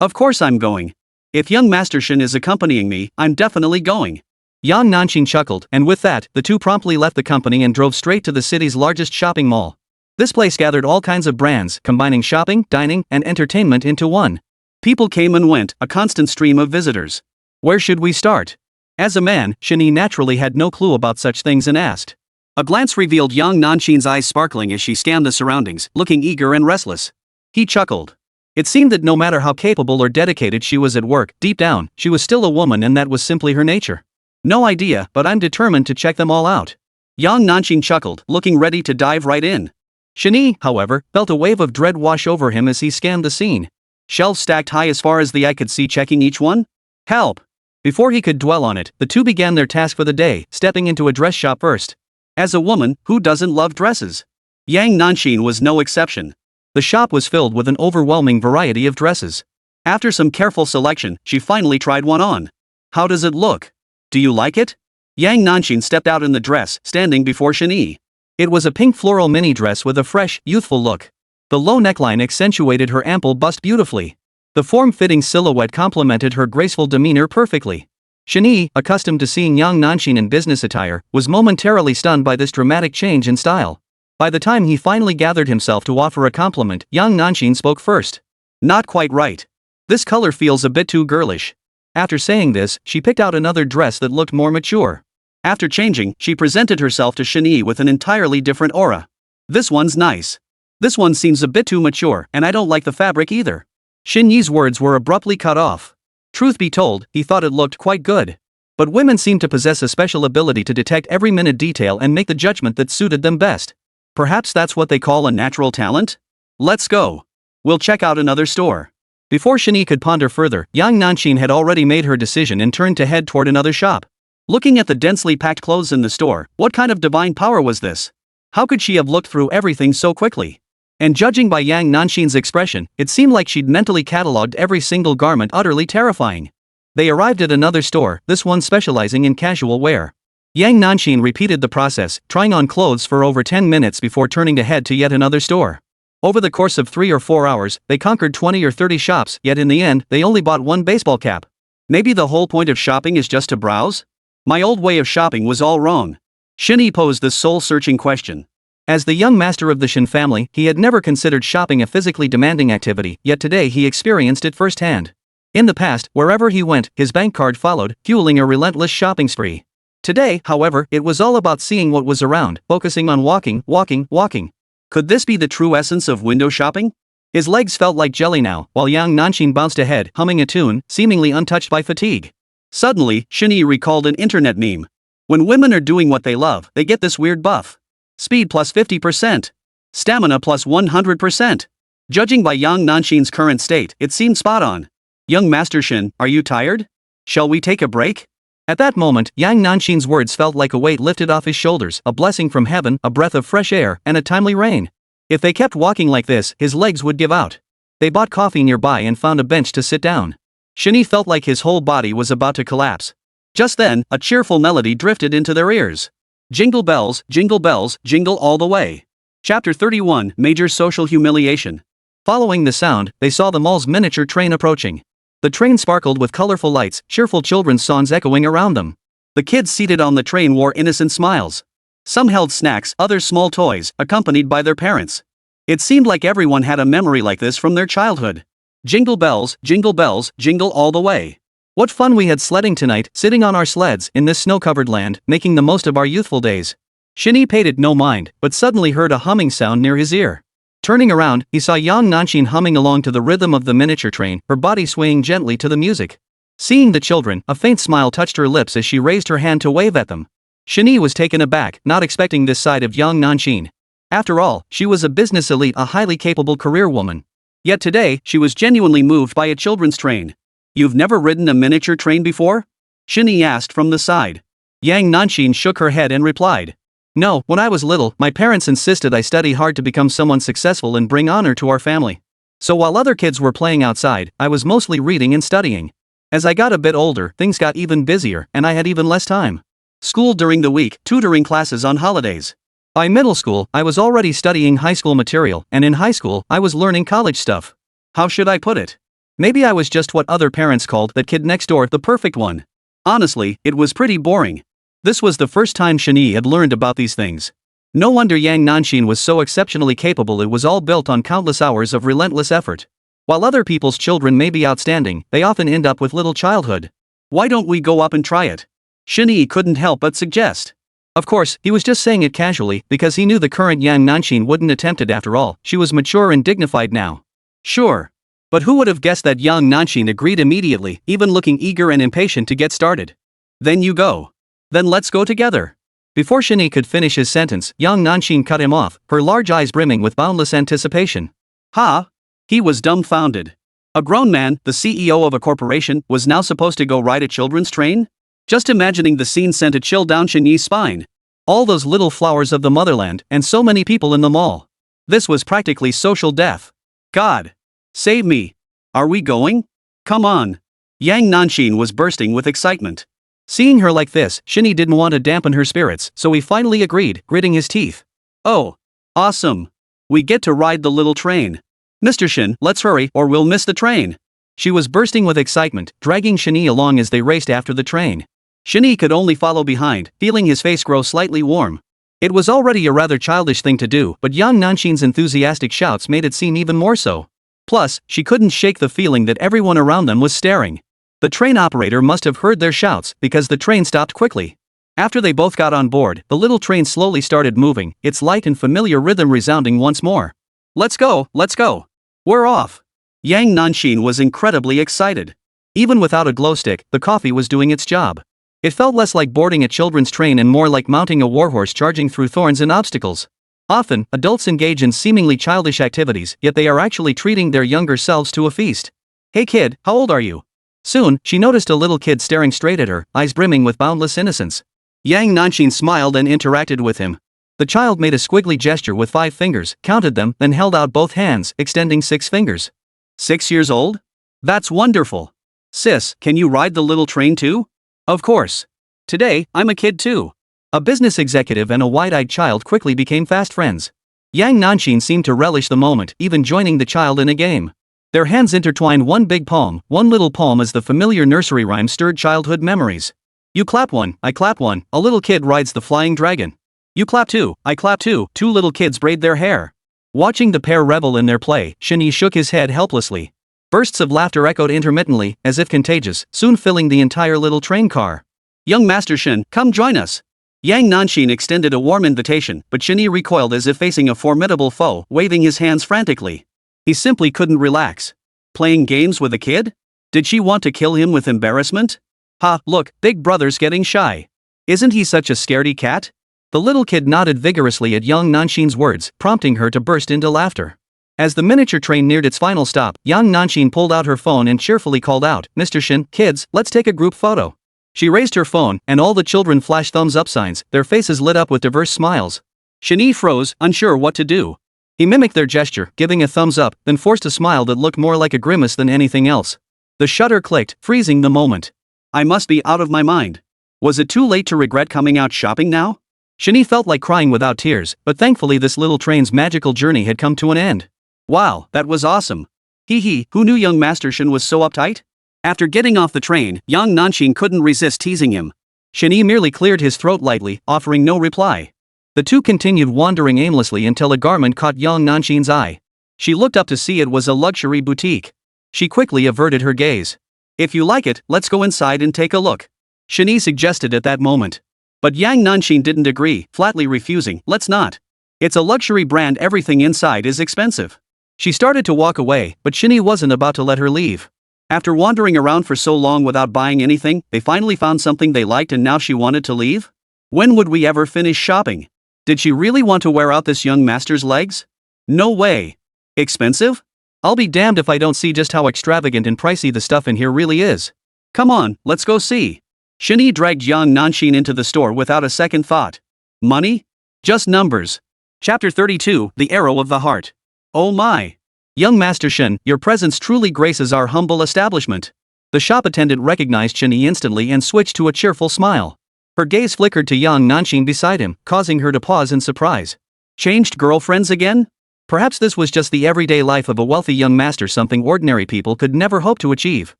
Of course I'm going. If young Master Shen is accompanying me, I'm definitely going. Yang Nanxin chuckled, and with that, the two promptly left the company and drove straight to the city's largest shopping mall. This place gathered all kinds of brands, combining shopping, dining, and entertainment into one. People came and went, a constant stream of visitors. Where should we start? As a man, Shen Yi naturally had no clue about such things and asked. A glance revealed Yang Nanxin's eyes sparkling as she scanned the surroundings, looking eager and restless. He chuckled. It seemed that no matter how capable or dedicated she was at work, deep down, she was still a woman and that was simply her nature. No idea, but I'm determined to check them all out. Yang Nanxin chuckled, looking ready to dive right in. Shen Yi, however, felt a wave of dread wash over him as he scanned the scene. Shelves stacked high as far as the eye could see, checking each one. Help! Before he could dwell on it, the two began their task for the day, stepping into a dress shop first. As a woman, who doesn't love dresses? Yang Nanxin was no exception. The shop was filled with an overwhelming variety of dresses. After some careful selection, she finally tried one on. How does it look? Do you like it? Yang Nanxin stepped out in the dress, standing before Shen Yi. It was a pink floral mini dress with a fresh, youthful look. The low neckline accentuated her ample bust beautifully. The form-fitting silhouette complemented her graceful demeanor perfectly. Shen Yi, accustomed to seeing Yang Nanxin in business attire, was momentarily stunned by this dramatic change in style. By the time he finally gathered himself to offer a compliment, Yang Nanxin spoke first. Not quite right. This color feels a bit too girlish. After saying this, she picked out another dress that looked more mature. After changing, she presented herself to Shen Yi with an entirely different aura. This one's nice. This one seems a bit too mature, and I don't like the fabric either. Shen Yi's words were abruptly cut off. Truth be told, he thought it looked quite good. But women seem to possess a special ability to detect every minute detail and make the judgment that suited them best. Perhaps that's what they call a natural talent? Let's go. We'll check out another store. Before Shen Yi could ponder further, Yang Nanxin had already made her decision and turned to head toward another shop. Looking at the densely packed clothes in the store, what kind of divine power was this? How could she have looked through everything so quickly? And judging by Yang Nanxin's expression, it seemed like she'd mentally catalogued every single garment, utterly terrifying. They arrived at another store, this one specializing in casual wear. Yang Nanxin repeated the process, trying on clothes for over 10 minutes before turning to head to yet another store. Over the course of 3 or 4 hours, they conquered 20 or 30 shops, yet in the end, they only bought one baseball cap. Maybe the whole point of shopping is just to browse? My old way of shopping was all wrong. Shen Yi posed this soul-searching question. As the young master of the Shen family, he had never considered shopping a physically demanding activity, yet today he experienced it firsthand. In the past, wherever he went, his bank card followed, fueling a relentless shopping spree. Today, however, it was all about seeing what was around, focusing on walking. Could this be the true essence of window shopping? His legs felt like jelly now, while Yang Nanxin bounced ahead, humming a tune, seemingly untouched by fatigue. Suddenly, Shen Yi recalled an internet meme. When women are doing what they love, they get this weird buff. Speed plus 50%. Stamina plus 100%. Judging by Yang Nanxin's current state, it seemed spot on. Young Master Shen, are you tired? Shall we take a break? At that moment, Yang Nanxin's words felt like a weight lifted off his shoulders, a blessing from heaven, a breath of fresh air, and a timely rain. If they kept walking like this, his legs would give out. They bought coffee nearby and found a bench to sit down. Shen Yi felt like his whole body was about to collapse. Just then, a cheerful melody drifted into their ears. Jingle bells, jingle all the way. Chapter 31, Major Social Humiliation. Following the sound, they saw the mall's miniature train approaching. The train sparkled with colorful lights, cheerful children's songs echoing around them. The kids seated on the train wore innocent smiles. Some held snacks, others small toys, accompanied by their parents. It seemed like everyone had a memory like this from their childhood. Jingle bells, jingle all the way. What fun we had sledding tonight, sitting on our sleds in this snow-covered land, making the most of our youthful days. Shen Yi paid it no mind, but suddenly heard a humming sound near his ear. Turning around, he saw Yang Nanxin humming along to the rhythm of the miniature train, her body swaying gently to the music. Seeing the children, a faint smile touched her lips as she raised her hand to wave at them. Shen Yi was taken aback, not expecting this side of Yang Nanxin. After all, she was a business elite, a highly capable career woman. Yet today, she was genuinely moved by a children's train. You've never ridden a miniature train before? Shen Yi asked from the side. Yang Nanxin shook her head and replied. No, when I was little, my parents insisted I study hard to become someone successful and bring honor to our family. So while other kids were playing outside, I was mostly reading and studying. As I got a bit older, things got even busier, and I had even less time. School during the week, tutoring classes on holidays. By middle school, I was already studying high school material, and in high school, I was learning college stuff. How should I put it? Maybe I was just what other parents called that kid next door, the perfect one. Honestly, it was pretty boring. This was the first time Shen Yi had learned about these things. No wonder Yang Nanxin was so exceptionally capable. It was all built on countless hours of relentless effort. While other people's children may be outstanding, they often end up with little childhood. Why don't we go up and try it? Shen Yi couldn't help but suggest. Of course, he was just saying it casually, because he knew the current Yang Nanxin wouldn't attempt it after all. She was mature and dignified now. Sure. But who would have guessed that Yang Nanxin agreed immediately, even looking eager and impatient to get started. Then you go. Then let's go together. Before Shen Yi could finish his sentence, Yang Nanxin cut him off, her large eyes brimming with boundless anticipation. Ha! He was dumbfounded. A grown man, the CEO of a corporation, was now supposed to go ride a children's train? Just imagining the scene sent a chill down Shen Yi's spine. All those little flowers of the motherland, and so many people in the mall. This was practically social death. God! Save me! Are we going? Come on! Yang Nanxin was bursting with excitement. Seeing her like this, Shen Yi didn't want to dampen her spirits, so he finally agreed, gritting his teeth. Oh! Awesome! We get to ride the little train. Mr. Shen, let's hurry, or we'll miss the train. She was bursting with excitement, dragging Shen Yi along as they raced after the train. Shen Yi could only follow behind, feeling his face grow slightly warm. It was already a rather childish thing to do, but Yang Nanxin's enthusiastic shouts made it seem even more so. Plus, she couldn't shake the feeling that everyone around them was staring. The train operator must have heard their shouts, because the train stopped quickly. After they both got on board, the little train slowly started moving, its light and familiar rhythm resounding once more. Let's go, let's go. We're off. Yang Nanxin was incredibly excited. Even without a glow stick, the coffee was doing its job. It felt less like boarding a children's train and more like mounting a warhorse charging through thorns and obstacles. Often, adults engage in seemingly childish activities, yet they are actually treating their younger selves to a feast. Hey kid, how old are you? Soon, she noticed a little kid staring straight at her, eyes brimming with boundless innocence. Yang Nanxin smiled and interacted with him. The child made a squiggly gesture with 5 fingers, counted them, then held out both hands, extending 6 fingers. 6 years old? That's wonderful. Sis, can you ride the little train too? Of course. Today, I'm a kid too. A business executive and a wide-eyed child quickly became fast friends. Yang Nanxin seemed to relish the moment, even joining the child in a game. Their hands intertwined, one big palm, one little palm, as the familiar nursery rhyme stirred childhood memories. You clap one, I clap one, a little kid rides the flying dragon. You clap two, I clap two, 2 little kids braid their hair. Watching the pair revel in their play, Shen Yi shook his head helplessly. Bursts of laughter echoed intermittently, as if contagious, soon filling the entire little train car. Young Master Shen, come join us. Yang Nanxin extended a warm invitation, but Shen Yi recoiled as if facing a formidable foe, waving his hands frantically. He simply couldn't relax. Playing games with a kid? Did she want to kill him with embarrassment? Ha, look, big brother's getting shy. Isn't he such a scaredy cat? The little kid nodded vigorously at young Nanxin's words, prompting her to burst into laughter. As the miniature train neared its final stop, young Nanxin pulled out her phone and cheerfully called out, "Mr. Shen, kids, let's take a group photo." She raised her phone, and all the children flashed thumbs up signs, their faces lit up with diverse smiles. Shen Yi froze, unsure what to do. He mimicked their gesture, giving a thumbs up, then forced a smile that looked more like a grimace than anything else. The shutter clicked, freezing the moment. I must be out of my mind. Was it too late to regret coming out shopping now? Shen Yi felt like crying without tears, but thankfully this little train's magical journey had come to an end. Wow, that was awesome. Hee, who knew young Master Shen was so uptight? After getting off the train, young Nanxin couldn't resist teasing him. Shen Yi merely cleared his throat lightly, offering no reply. The two continued wandering aimlessly until a garment caught young Nanxin's eye. She looked up to see it was a luxury boutique. She quickly averted her gaze. If you like it, let's go inside and take a look, Shen Yi suggested at that moment. But Yang Nanxin didn't agree, flatly refusing, let's not. It's a luxury brand, everything inside is expensive. She started to walk away, but Shen Yi wasn't about to let her leave. After wandering around for so long without buying anything, they finally found something they liked and now she wanted to leave? When would we ever finish shopping? Did she really want to wear out this young master's legs? No way. Expensive? I'll be damned if I don't see just how extravagant and pricey the stuff in here really is. Come on, let's go see. Shen Yi dragged young Nanxin into the store without a second thought. Money? Just numbers. Chapter 32, The Arrow of the Heart. Oh my. Young Master Shen, your presence truly graces our humble establishment. The shop attendant recognized Shen Yi instantly and switched to a cheerful smile. Her gaze flickered to young Nanxin beside him, causing her to pause in surprise. Changed girlfriends again? Perhaps this was just the everyday life of a wealthy young master, something ordinary people could never hope to achieve.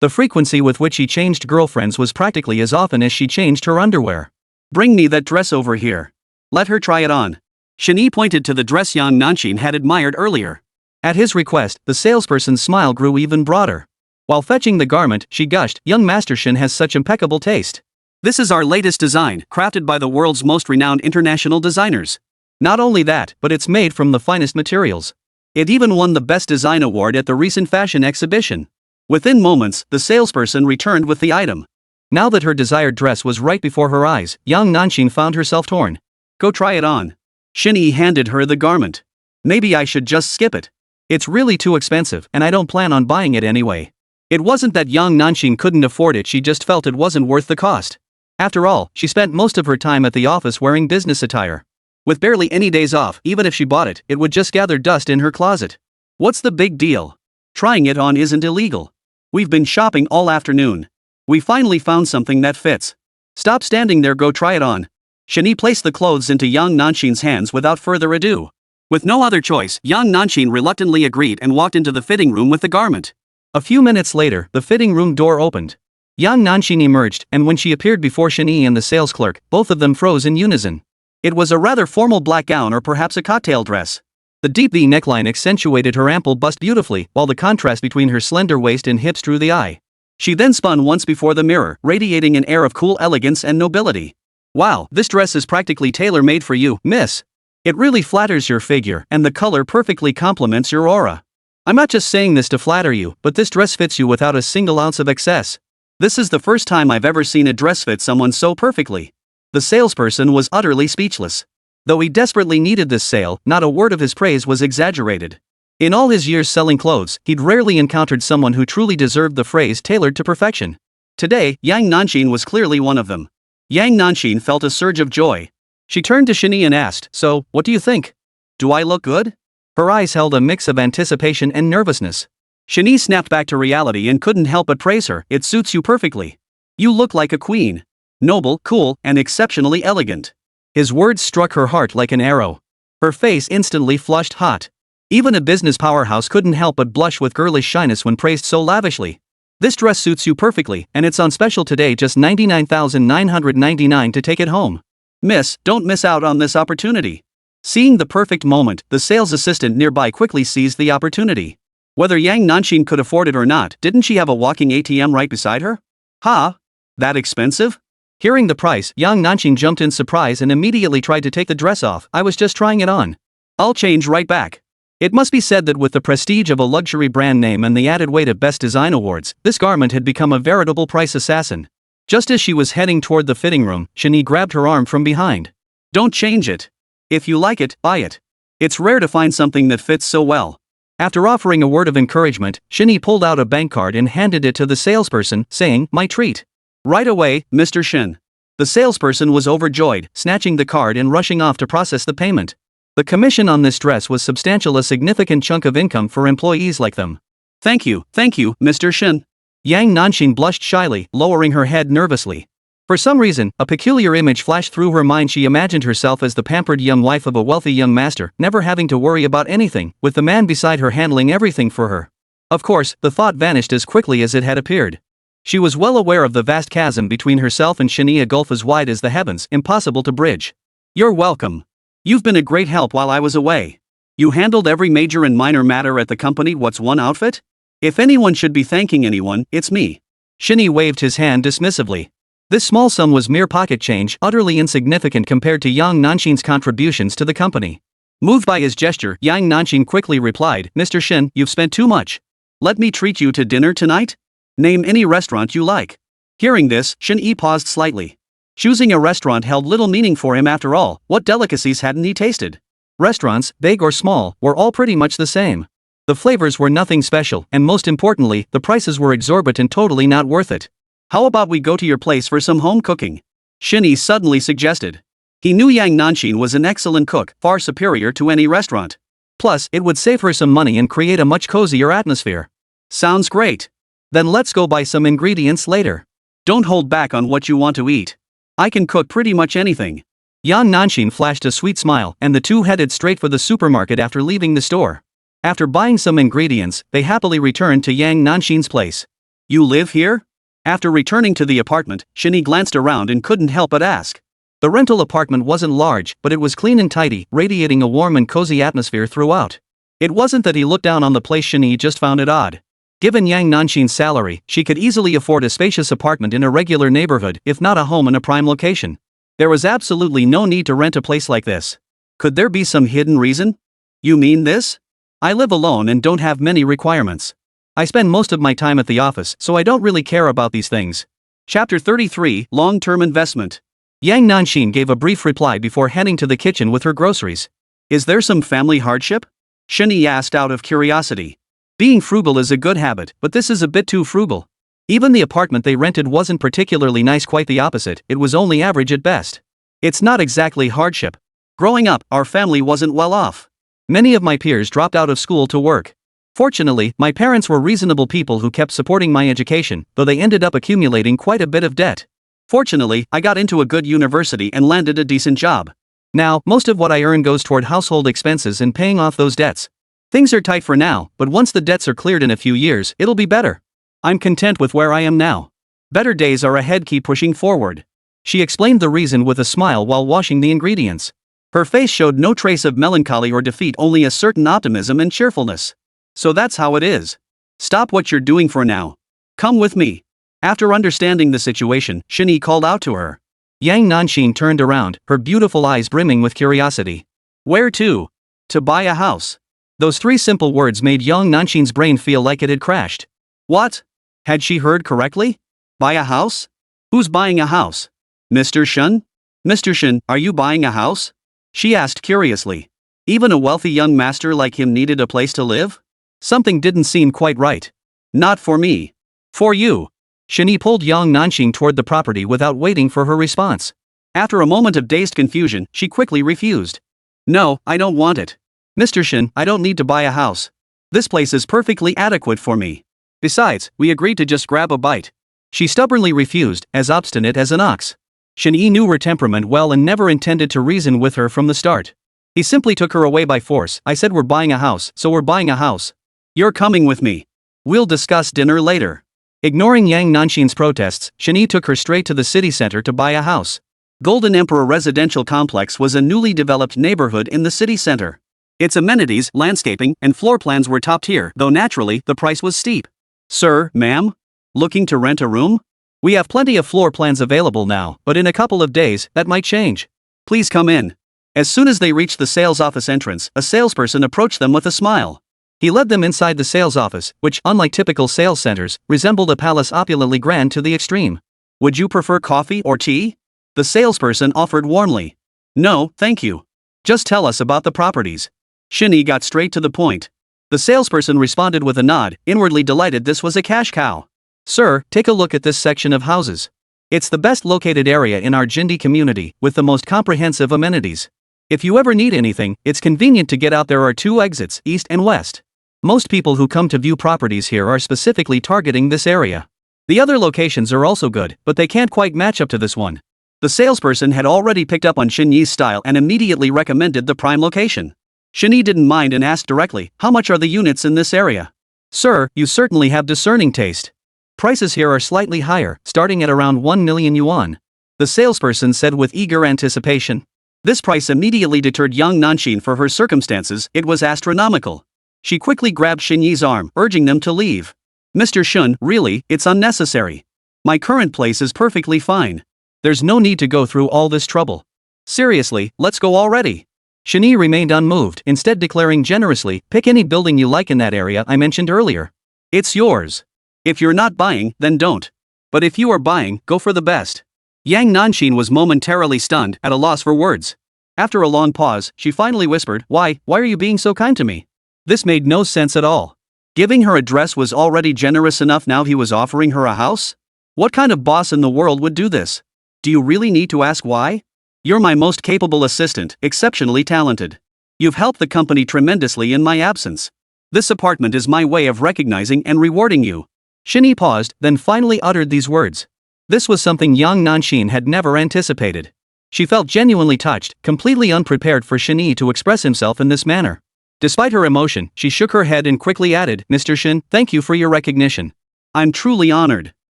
The frequency with which he changed girlfriends was practically as often as she changed her underwear. Bring me that dress over here. Let her try it on. Shen Yi pointed to the dress young Nanxin had admired earlier. At his request, the salesperson's smile grew even broader. While fetching the garment, she gushed, young Master Shen has such impeccable taste. This is our latest design, crafted by the world's most renowned international designers. Not only that, but it's made from the finest materials. It even won the Best Design Award at the recent fashion exhibition. Within moments, the salesperson returned with the item. Now that her desired dress was right before her eyes, young Nanxin found herself torn. Go try it on. Shen Yi handed her the garment. Maybe I should just skip it. It's really too expensive, and I don't plan on buying it anyway. It wasn't that young Nanxin couldn't afford it, she just felt it wasn't worth the cost. After all, she spent most of her time at the office wearing business attire. With barely any days off, even if she bought it, it would just gather dust in her closet. What's the big deal? Trying it on isn't illegal. We've been shopping all afternoon. We finally found something that fits. Stop standing there, go try it on. Shen Yi placed the clothes into young Nanxin's hands without further ado. With no other choice, young Nanxin reluctantly agreed and walked into the fitting room with the garment. A few minutes later, the fitting room door opened. Young Nanxin emerged, and when she appeared before Shen Yi and the sales clerk, both of them froze in unison. It was a rather formal black gown or perhaps a cocktail dress. The deep V neckline accentuated her ample bust beautifully, while the contrast between her slender waist and hips drew the eye. She then spun once before the mirror, radiating an air of cool elegance and nobility. Wow, this dress is practically tailor-made for you, miss. It really flatters your figure, and the color perfectly complements your aura. I'm not just saying this to flatter you, but this dress fits you without a single ounce of excess. This is the first time I've ever seen a dress fit someone so perfectly. The salesperson was utterly speechless. Though he desperately needed this sale, not a word of his praise was exaggerated. In all his years selling clothes, he'd rarely encountered someone who truly deserved the phrase tailored to perfection. Today, Yang Nanxin was clearly one of them. Yang Nanxin felt a surge of joy. She turned to Shen Yi and asked, so, what do you think? Do I look good? Her eyes held a mix of anticipation and nervousness. Shen Yi snapped back to reality and couldn't help but praise her, it suits you perfectly. You look like a queen. Noble, cool, and exceptionally elegant. His words struck her heart like an arrow. Her face instantly flushed hot. Even a business powerhouse couldn't help but blush with girlish shyness when praised so lavishly. This dress suits you perfectly, and it's on special today, just $99,999 to take it home. Miss, don't miss out on this opportunity. Seeing the perfect moment, the sales assistant nearby quickly seized the opportunity. Whether Yang Nanxin could afford it or not, didn't she have a walking ATM right beside her? Ha! That expensive? Hearing the price, young Nanxin jumped in surprise and immediately tried to take the dress off. I was just trying it on. I'll change right back. It must be said that with the prestige of a luxury brand name and the added weight of Best Design Awards, this garment had become a veritable price assassin. Just as she was heading toward the fitting room, Shen Yi grabbed her arm from behind. Don't change it. If you like it, buy it. It's rare to find something that fits so well. After offering a word of encouragement, Shen Yi pulled out a bank card and handed it to the salesperson, saying, "My treat." "Right away, Mr. Shen." The salesperson was overjoyed, snatching the card and rushing off to process the payment. The commission on this dress was substantial, a significant chunk of income for employees like them. Thank you, Mr. Shen." Yang Nanxing blushed shyly, lowering her head nervously. For some reason, a peculiar image flashed through her mind. She imagined herself as the pampered young wife of a wealthy young master, never having to worry about anything, with the man beside her handling everything for her. Of course, the thought vanished as quickly as it had appeared. She was well aware of the vast chasm between herself and Shen Yi, a gulf as wide as the heavens, impossible to bridge. "You're welcome. You've been a great help while I was away. You handled every major and minor matter at the company. What's one outfit? If anyone should be thanking anyone, it's me." Shen Yi waved his hand dismissively. This small sum was mere pocket change, utterly insignificant compared to Yang Nanxing's contributions to the company. Moved by his gesture, Yang Nanxing quickly replied, "Mr. Shen, you've spent too much. Let me treat you to dinner tonight? Name any restaurant you like." Hearing this, Shen Yi paused slightly. Choosing a restaurant held little meaning for him after all. What delicacies hadn't he tasted? Restaurants, big or small, were all pretty much the same. The flavors were nothing special, and most importantly, the prices were exorbitant, totally not worth it. "How about we go to your place for some home cooking?" Shen Yi suddenly suggested. He knew Yang Nanxing was an excellent cook, far superior to any restaurant. Plus, it would save her some money and create a much cozier atmosphere. "Sounds great. Then let's go buy some ingredients later. Don't hold back on what you want to eat. I can cook pretty much anything." Yang Nanxing flashed a sweet smile, and the two headed straight for the supermarket after leaving the store. After buying some ingredients, they happily returned to Yang Nanxing's place. "You live here?" After returning to the apartment, Shen Yi glanced around and couldn't help but ask. The rental apartment wasn't large, but it was clean and tidy, radiating a warm and cozy atmosphere throughout. It wasn't that he looked down on the place. Shen Yi just found it odd. Given Yang Nanxing's salary, she could easily afford a spacious apartment in a regular neighborhood, if not a home in a prime location. There was absolutely no need to rent a place like this. Could there be some hidden reason? "You mean this? I live alone and don't have many requirements. I spend most of my time at the office, so I don't really care about these things." Chapter 33, Long-Term Investment. Yang Nanxing gave a brief reply before heading to the kitchen with her groceries. "Is there some family hardship?" Shen Yi asked out of curiosity. Being frugal is a good habit, but this is a bit too frugal. Even the apartment they rented wasn't particularly nice, quite the opposite, it was only average at best. "It's not exactly hardship. Growing up, our family wasn't well off. Many of my peers dropped out of school to work. Fortunately, my parents were reasonable people who kept supporting my education, though they ended up accumulating quite a bit of debt. Fortunately, I got into a good university and landed a decent job. Now, most of what I earn goes toward household expenses and paying off those debts. Things are tight for now, but once the debts are cleared in a few years, it'll be better. I'm content with where I am now. Better days are ahead, keep pushing forward." She explained the reason with a smile while washing the ingredients. Her face showed no trace of melancholy or defeat, only a certain optimism and cheerfulness. "So that's how it is. Stop what you're doing for now. Come with me." After understanding the situation, Shen Yi called out to her. Yang Nanxing turned around, her beautiful eyes brimming with curiosity. "Where to?" "To buy a house." Those three simple words made Yang Nanxing's brain feel like it had crashed. What? Had she heard correctly? Buy a house? Who's buying a house? Mr. Shen? "Mr. Shen, are you buying a house?" she asked curiously. Even a wealthy young master like him needed a place to live? Something didn't seem quite right. "Not for me. For you." Shen Yi pulled Yang Nanxing toward the property without waiting for her response. After a moment of dazed confusion, she quickly refused. "No, I don't want it. Mr. Shen, I don't need to buy a house. This place is perfectly adequate for me. Besides, we agreed to just grab a bite." She stubbornly refused, as obstinate as an ox. Shen Yi knew her temperament well and never intended to reason with her from the start. He simply took her away by force. "I said we're buying a house, so we're buying a house. You're coming with me. We'll discuss dinner later." Ignoring Yang Nanxing's protests, Shen Yi took her straight to the city center to buy a house. Golden Emperor Residential Complex was a newly developed neighborhood in the city center. Its amenities, landscaping, and floor plans were top tier, though naturally, the price was steep. "Sir, ma'am? Looking to rent a room? We have plenty of floor plans available now, but in a couple of days, that might change. Please come in." As soon as they reached the sales office entrance, a salesperson approached them with a smile. He led them inside the sales office, which, unlike typical sales centers, resembled a palace opulently grand to the extreme. "Would you prefer coffee or tea?" the salesperson offered warmly. "No, thank you. Just tell us about the properties." Shen Yi got straight to the point. The salesperson responded with a nod, inwardly delighted this was a cash cow. Sir, take a look at this section of houses. It's the best located area in our Jindi community, with the most comprehensive amenities. If you ever need anything, it's convenient to get out. There are 2 exits, east and west. Most people who come to view properties here are specifically targeting this area. The other locations are also good, but they can't quite match up to this one. The salesperson had already picked up on Shen Yi's style and immediately recommended the prime location. Shen Yi didn't mind and asked directly, how much are the units in this area? Sir, you certainly have discerning taste. Prices here are slightly higher, starting at around 1 million yuan. The salesperson said with eager anticipation. This price immediately deterred young Nanshin for her circumstances, it was astronomical. She quickly grabbed Shen Yi's arm, urging them to leave. Mr. Shun, really, it's unnecessary. My current place is perfectly fine. There's no need to go through all this trouble. Seriously, let's go already. Shen Yi remained unmoved, instead declaring generously, pick any building you like in that area I mentioned earlier. It's yours. If you're not buying, then don't. But if you are buying, go for the best. Yang Nanshin was momentarily stunned, at a loss for words. After a long pause, she finally whispered, why are you being so kind to me? This made no sense at all. Giving her a dress was already generous enough, now he was offering her a house? What kind of boss in the world would do this? Do you really need to ask why? You're my most capable assistant, exceptionally talented. You've helped the company tremendously in my absence. This apartment is my way of recognizing and rewarding you. Shen Yi paused, then finally uttered these words. This was something young Nanshin had never anticipated. She felt genuinely touched, completely unprepared for Shen Yi to express himself in this manner. Despite her emotion, she shook her head and quickly added, Mr. Shen, thank you for your recognition. I'm truly honored.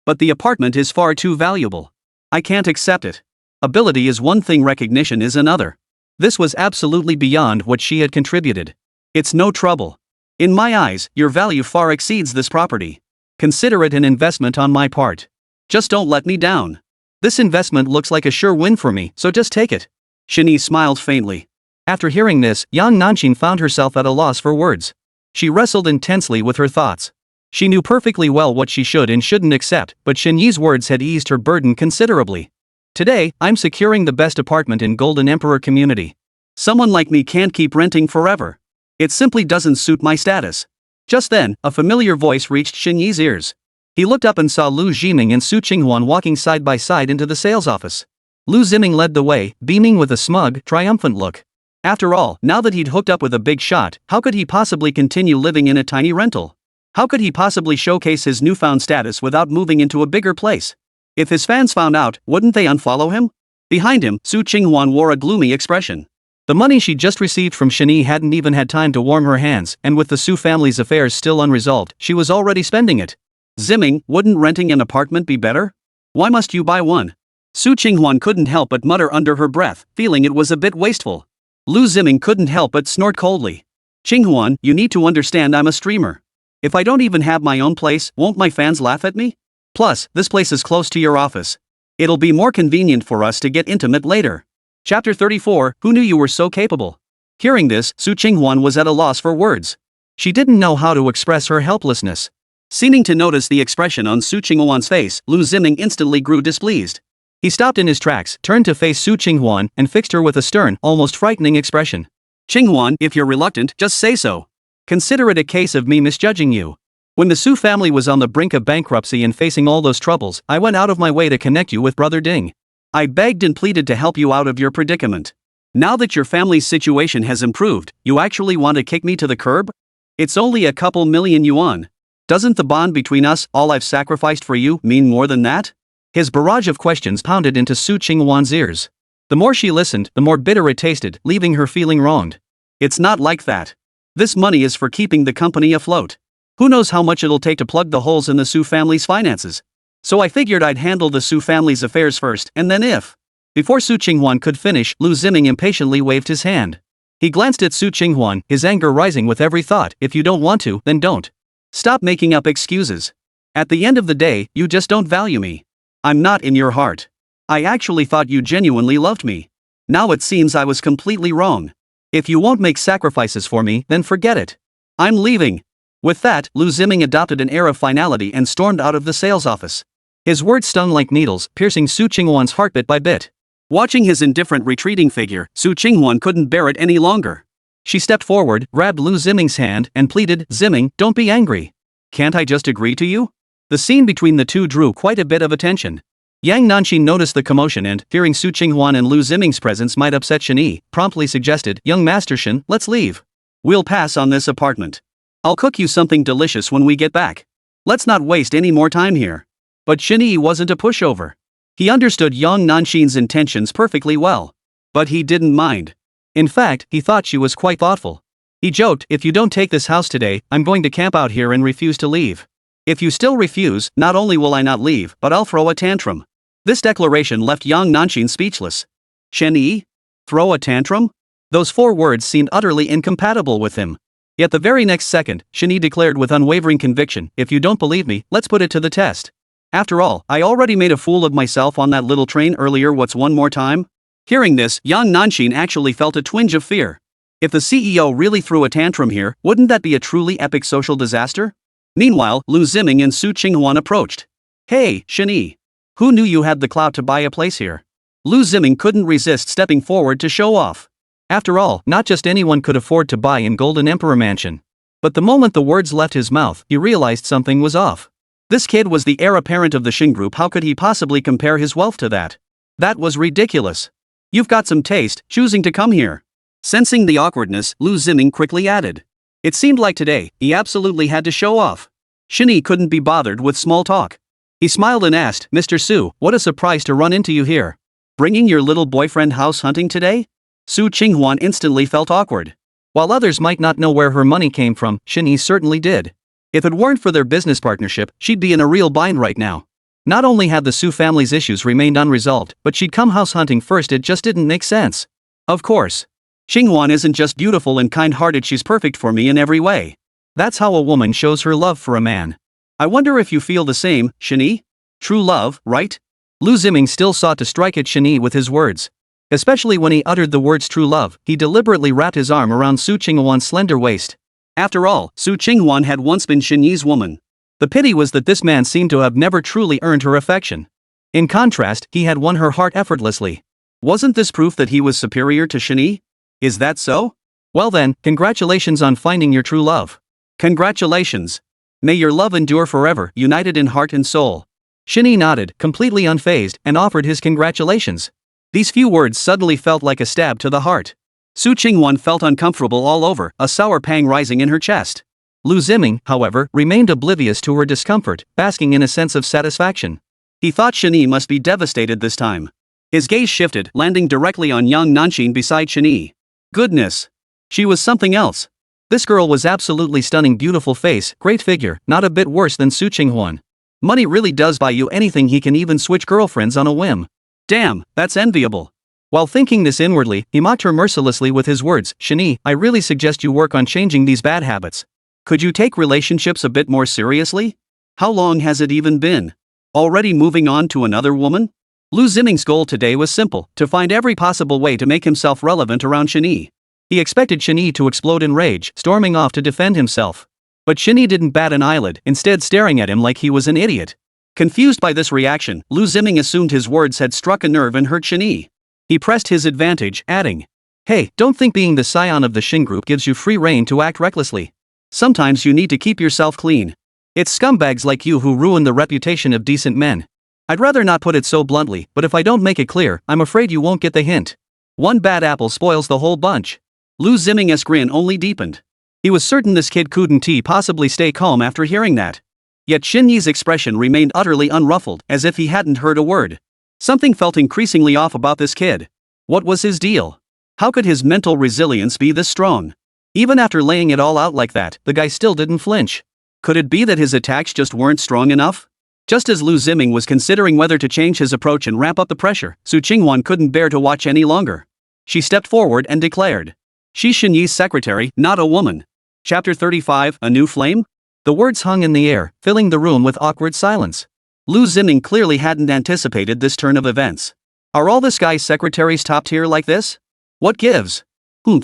But the apartment is far too valuable. I can't accept it. Ability is one thing, recognition is another. This was absolutely beyond what she had contributed. It's no trouble. In my eyes, your value far exceeds this property. Consider it an investment on my part. Just don't let me down. This investment looks like a sure win for me, so just take it. Shen Yi smiled faintly. After hearing this, young Nanshin found herself at a loss for words. She wrestled intensely with her thoughts. She knew perfectly well what she should and shouldn't accept, but Shen Yi's words had eased her burden considerably. Today, I'm securing the best apartment in Golden Emperor community. Someone like me can't keep renting forever. It simply doesn't suit my status. Just then, a familiar voice reached Shen Yi's ears. He looked up and saw Liu Ziming and Su Qinghuan walking side by side into the sales office. Liu Ziming led the way, beaming with a smug, triumphant look. After all, now that he'd hooked up with a big shot, how could he possibly continue living in a tiny rental? How could he possibly showcase his newfound status without moving into a bigger place? If his fans found out, wouldn't they unfollow him? Behind him, Su Qinghuan wore a gloomy expression. The money she just received from Shen Yi hadn't even had time to warm her hands, and with the Su family's affairs still unresolved, she was already spending it. Ziming, wouldn't renting an apartment be better? Why must you buy one? Su Qinghuan couldn't help but mutter under her breath, feeling it was a bit wasteful. Liu Ziming couldn't help but snort coldly. Qinghuan, you need to understand I'm a streamer. If I don't even have my own place, won't my fans laugh at me? Plus, this place is close to your office. It'll be more convenient for us to get intimate later. Chapter 34, Who knew you were so capable? Hearing this, Su Qinghuan was at a loss for words. She didn't know how to express her helplessness. Seeming to notice the expression on Su Qinghuan's face, Liu Ziming instantly grew displeased. He stopped in his tracks, turned to face Su Qinghuan, and fixed her with a stern, almost frightening expression. Qinghuan, if you're reluctant, just say so. Consider it a case of me misjudging you. When the Su family was on the brink of bankruptcy and facing all those troubles, I went out of my way to connect you with Brother Ding. I begged and pleaded to help you out of your predicament. Now that your family's situation has improved, you actually want to kick me to the curb? It's only a couple million yuan. Doesn't the bond between us, all I've sacrificed for you, mean more than that? His barrage of questions pounded into Su Qinghuan's ears. The more she listened, the more bitter it tasted, leaving her feeling wronged. It's not like that. This money is for keeping the company afloat. Who knows how much it'll take to plug the holes in the Su family's finances? So I figured I'd handle the Su family's affairs first, and then if... Before Su Qinghuan could finish, Liu Ziming impatiently waved his hand. He glanced at Su Qinghuan, his anger rising with every thought. If you don't want to, then don't. Stop making up excuses. At the end of the day, you just don't value me. I'm not in your heart. I actually thought you genuinely loved me. Now it seems I was completely wrong. If you won't make sacrifices for me, then forget it. I'm leaving. With that, Liu Ziming adopted an air of finality and stormed out of the sales office. His words stung like needles, piercing Su Qinghuan's heart bit by bit. Watching his indifferent retreating figure, Su Qinghuan couldn't bear it any longer. She stepped forward, grabbed Liu Ziming's hand, and pleaded, "Ziming, don't be angry. Can't I just agree to you?" The scene between the two drew quite a bit of attention. Yang Nanxin noticed the commotion and, fearing Su Qinghuan and Liu Ziming's presence might upset Shen Yi, promptly suggested, "Young Master Shen, let's leave. We'll pass on this apartment. I'll cook you something delicious when we get back. Let's not waste any more time here." But Shen Yi wasn't a pushover. He understood Yang Nanxin's intentions perfectly well. But he didn't mind. In fact, he thought she was quite thoughtful. He joked, "If you don't take this house today, I'm going to camp out here and refuse to leave. If you still refuse, not only will I not leave, but I'll throw a tantrum." This declaration left Yang Nanxin speechless. Shen Yi? Throw a tantrum? Those 4 words seemed utterly incompatible with him. Yet the very next second, Shen Yi declared with unwavering conviction, "If you don't believe me, let's put it to the test. After all, I already made a fool of myself on that little train earlier, what's one more time?" Hearing this, Yang Nanxin actually felt a twinge of fear. If the CEO really threw a tantrum here, wouldn't that be a truly epic social disaster? Meanwhile, Liu Ziming and Su Qinghuan approached. "Hey, Shen Yi. Who knew you had the clout to buy a place here?" Liu Ziming couldn't resist stepping forward to show off. After all, not just anyone could afford to buy in Golden Emperor Mansion. But the moment the words left his mouth, he realized something was off. This kid was the heir apparent of the Shen Group. How could he possibly compare his wealth to that? That was ridiculous. "You've got some taste, choosing to come here." Sensing the awkwardness, Liu Ziming quickly added. It seemed like today, he absolutely had to show off. Shen Yi couldn't be bothered with small talk. He smiled and asked, "Mr. Su, what a surprise to run into you here. Bringing your little boyfriend house hunting today?" Su Qinghuan instantly felt awkward. While others might not know where her money came from, Shen Yi certainly did. If it weren't for their business partnership, she'd be in a real bind right now. Not only had the Su family's issues remained unresolved, but she'd come house hunting first. It just didn't make sense. Of course. Qinghuan isn't just beautiful and kind-hearted, she's perfect for me in every way. That's how a woman shows her love for a man. I wonder if you feel the same, Shen Yi? True love, right? Liu Ziming still sought to strike at Shen Yi with his words. Especially when he uttered the words true love, he deliberately wrapped his arm around Su Qinghuan's slender waist. After all, Su Qinghuan had once been Shen Yi's woman. The pity was that this man seemed to have never truly earned her affection. In contrast, he had won her heart effortlessly. Wasn't this proof that he was superior to Shen Yi? Is that so? Well then, congratulations on finding your true love. Congratulations. May your love endure forever, united in heart and soul. Shen Yi nodded, completely unfazed, and offered his congratulations. These few words suddenly felt like a stab to the heart. Su Qinghuan felt uncomfortable all over, a sour pang rising in her chest. Liu Ziming, however, remained oblivious to her discomfort, basking in a sense of satisfaction. He thought Shen Yi must be devastated this time. His gaze shifted, landing directly on Yang Nanxin beside Shen Yi. Goodness! She was something else. This girl was absolutely stunning, beautiful face, great figure, not a bit worse than Su Qinghuan. Money really does buy you anything. He can even switch girlfriends on a whim. Damn, that's enviable. While thinking this inwardly, he mocked her mercilessly with his words, "Shen Yi, I really suggest you work on changing these bad habits. Could you take relationships a bit more seriously? How long has it even been? Already moving on to another woman?" Liu Ziming's goal today was simple, to find every possible way to make himself relevant around Shen Yi. He expected Shen Yi to explode in rage, storming off to defend himself. But Shen Yi didn't bat an eyelid, instead staring at him like he was an idiot. Confused by this reaction, Liu Ziming assumed his words had struck a nerve and hurt Shen Yi. He pressed his advantage, adding, "Hey, don't think being the scion of the Shen Group gives you free rein to act recklessly. Sometimes you need to keep yourself clean. It's scumbags like you who ruin the reputation of decent men. I'd rather not put it so bluntly, but if I don't make it clear, I'm afraid you won't get the hint. One bad apple spoils the whole bunch." Liu Ziming's grin only deepened. He was certain this kid couldn't possibly stay calm after hearing that. Yet Shen Yi's expression remained utterly unruffled, as if he hadn't heard a word. Something felt increasingly off about this kid. What was his deal? How could his mental resilience be this strong? Even after laying it all out like that, the guy still didn't flinch. Could it be that his attacks just weren't strong enough? Just as Liu Ziming was considering whether to change his approach and ramp up the pressure, Su Qinghuan couldn't bear to watch any longer. She stepped forward and declared, "She's Shen Yi's secretary, not a woman." Chapter 35, A New Flame? The words hung in the air, filling the room with awkward silence. Liu Ziming clearly hadn't anticipated this turn of events. Are all this guy's secretaries top tier like this? What gives?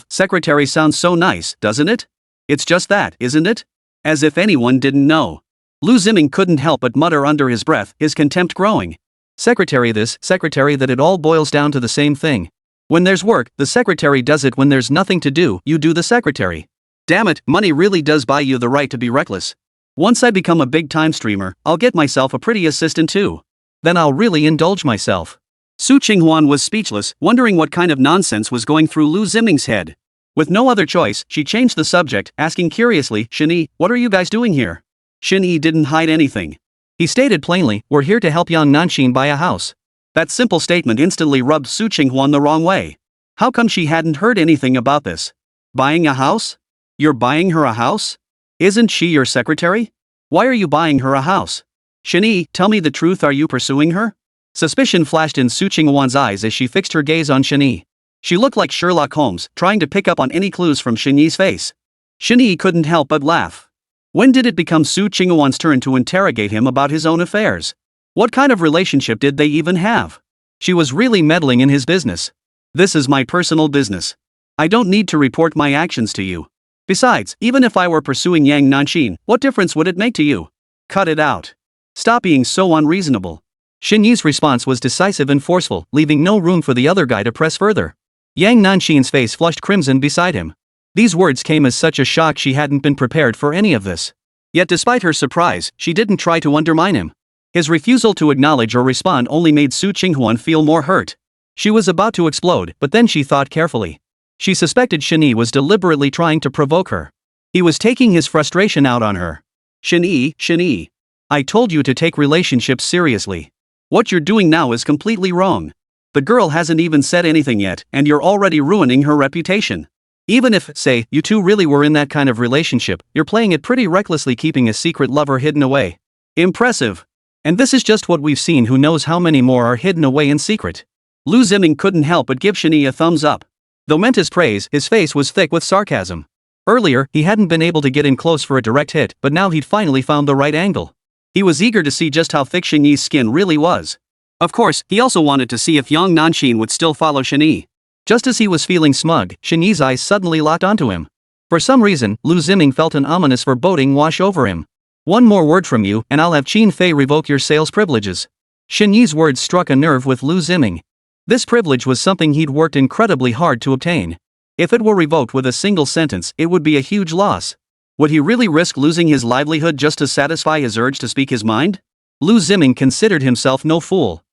Secretary sounds so nice, doesn't it? It's just that, isn't it? As if anyone didn't know. Liu Ziming couldn't help but mutter under his breath, his contempt growing. Secretary this, secretary that, it all boils down to the same thing. When there's work, the secretary does it. When there's nothing to do, you do the secretary. Damn it, money really does buy you the right to be reckless. Once I become a big-time streamer, I'll get myself a pretty assistant too. Then I'll really indulge myself. Su Qinghuan was speechless, wondering what kind of nonsense was going through Liu Ziming's head. With no other choice, she changed the subject, asking curiously, Shen Yi, what are you guys doing here? Shen Yi didn't hide anything. He stated plainly, we're here to help young Nanxin buy a house. That simple statement instantly rubbed Su Qinghuan the wrong way. How come she hadn't heard anything about this? Buying a house? You're buying her a house? Isn't she your secretary? Why are you buying her a house? Shen Yi, tell me the truth, are you pursuing her? Suspicion flashed in Su Qinghuan's eyes as she fixed her gaze on Shen Yi. She looked like Sherlock Holmes, trying to pick up on any clues from Shen Yi's face. Shen Yi couldn't help but laugh. When did it become Su Qinghuan's turn to interrogate him about his own affairs? What kind of relationship did they even have? She was really meddling in his business. This is my personal business. I don't need to report my actions to you. Besides, even if I were pursuing Yang Nanxin, what difference would it make to you? Cut it out. Stop being so unreasonable. Shen Yi's response was decisive and forceful, leaving no room for the other guy to press further. Yang Nanxin's face flushed crimson beside him. These words came as such a shock. She hadn't been prepared for any of this. Yet despite her surprise, she didn't try to undermine him. His refusal to acknowledge or respond only made Su Qinghuan feel more hurt. She was about to explode, but then she thought carefully. She suspected Shen Yi was deliberately trying to provoke her. He was taking his frustration out on her. Shen Yi, I told you to take relationships seriously. What you're doing now is completely wrong. The girl hasn't even said anything yet, and you're already ruining her reputation. Even if, say, you two really were in that kind of relationship, you're playing it pretty recklessly, keeping a secret lover hidden away. Impressive. And this is just what we've seen. Who knows how many more are hidden away in secret. Liu Ziming couldn't help but give Shen Yi a thumbs up. Though meant as praise, his face was thick with sarcasm. Earlier, he hadn't been able to get in close for a direct hit, but now he'd finally found the right angle. He was eager to see just how thick Shen Yi's skin really was. Of course, he also wanted to see if Yang Nanxin would still follow Shen Yi. Just as he was feeling smug, Shen Yi's eyes suddenly locked onto him. For some reason, Liu Ziming felt an ominous foreboding wash over him. One more word from you, and I'll have Qin Fei revoke your sales privileges. Shen Yi's words struck a nerve with Liu Ziming. This privilege was something he'd worked incredibly hard to obtain. If it were revoked with a single sentence, it would be a huge loss. Would he really risk losing his livelihood just to satisfy his urge to speak his mind? Liu Ziming considered himself no fool.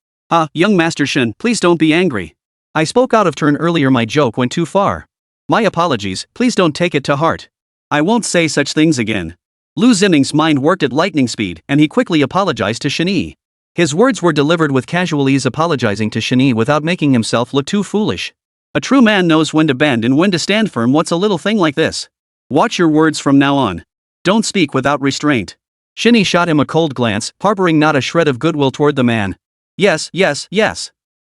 Young Master Shen, please don't be angry. I spoke out of turn earlier. My joke went too far. My apologies, please don't take it to heart. I won't say such things again. Liu Ziming's mind worked at lightning speed, and he quickly apologized to Shen Yi. His words were delivered with casual ease, apologizing to Shen Yi without making himself look too foolish. A true man knows when to bend and when to stand firm. What's a little thing like this? Watch your words from now on. Don't speak without restraint. Shen Yi shot him a cold glance, harboring not a shred of goodwill toward the man. Yes.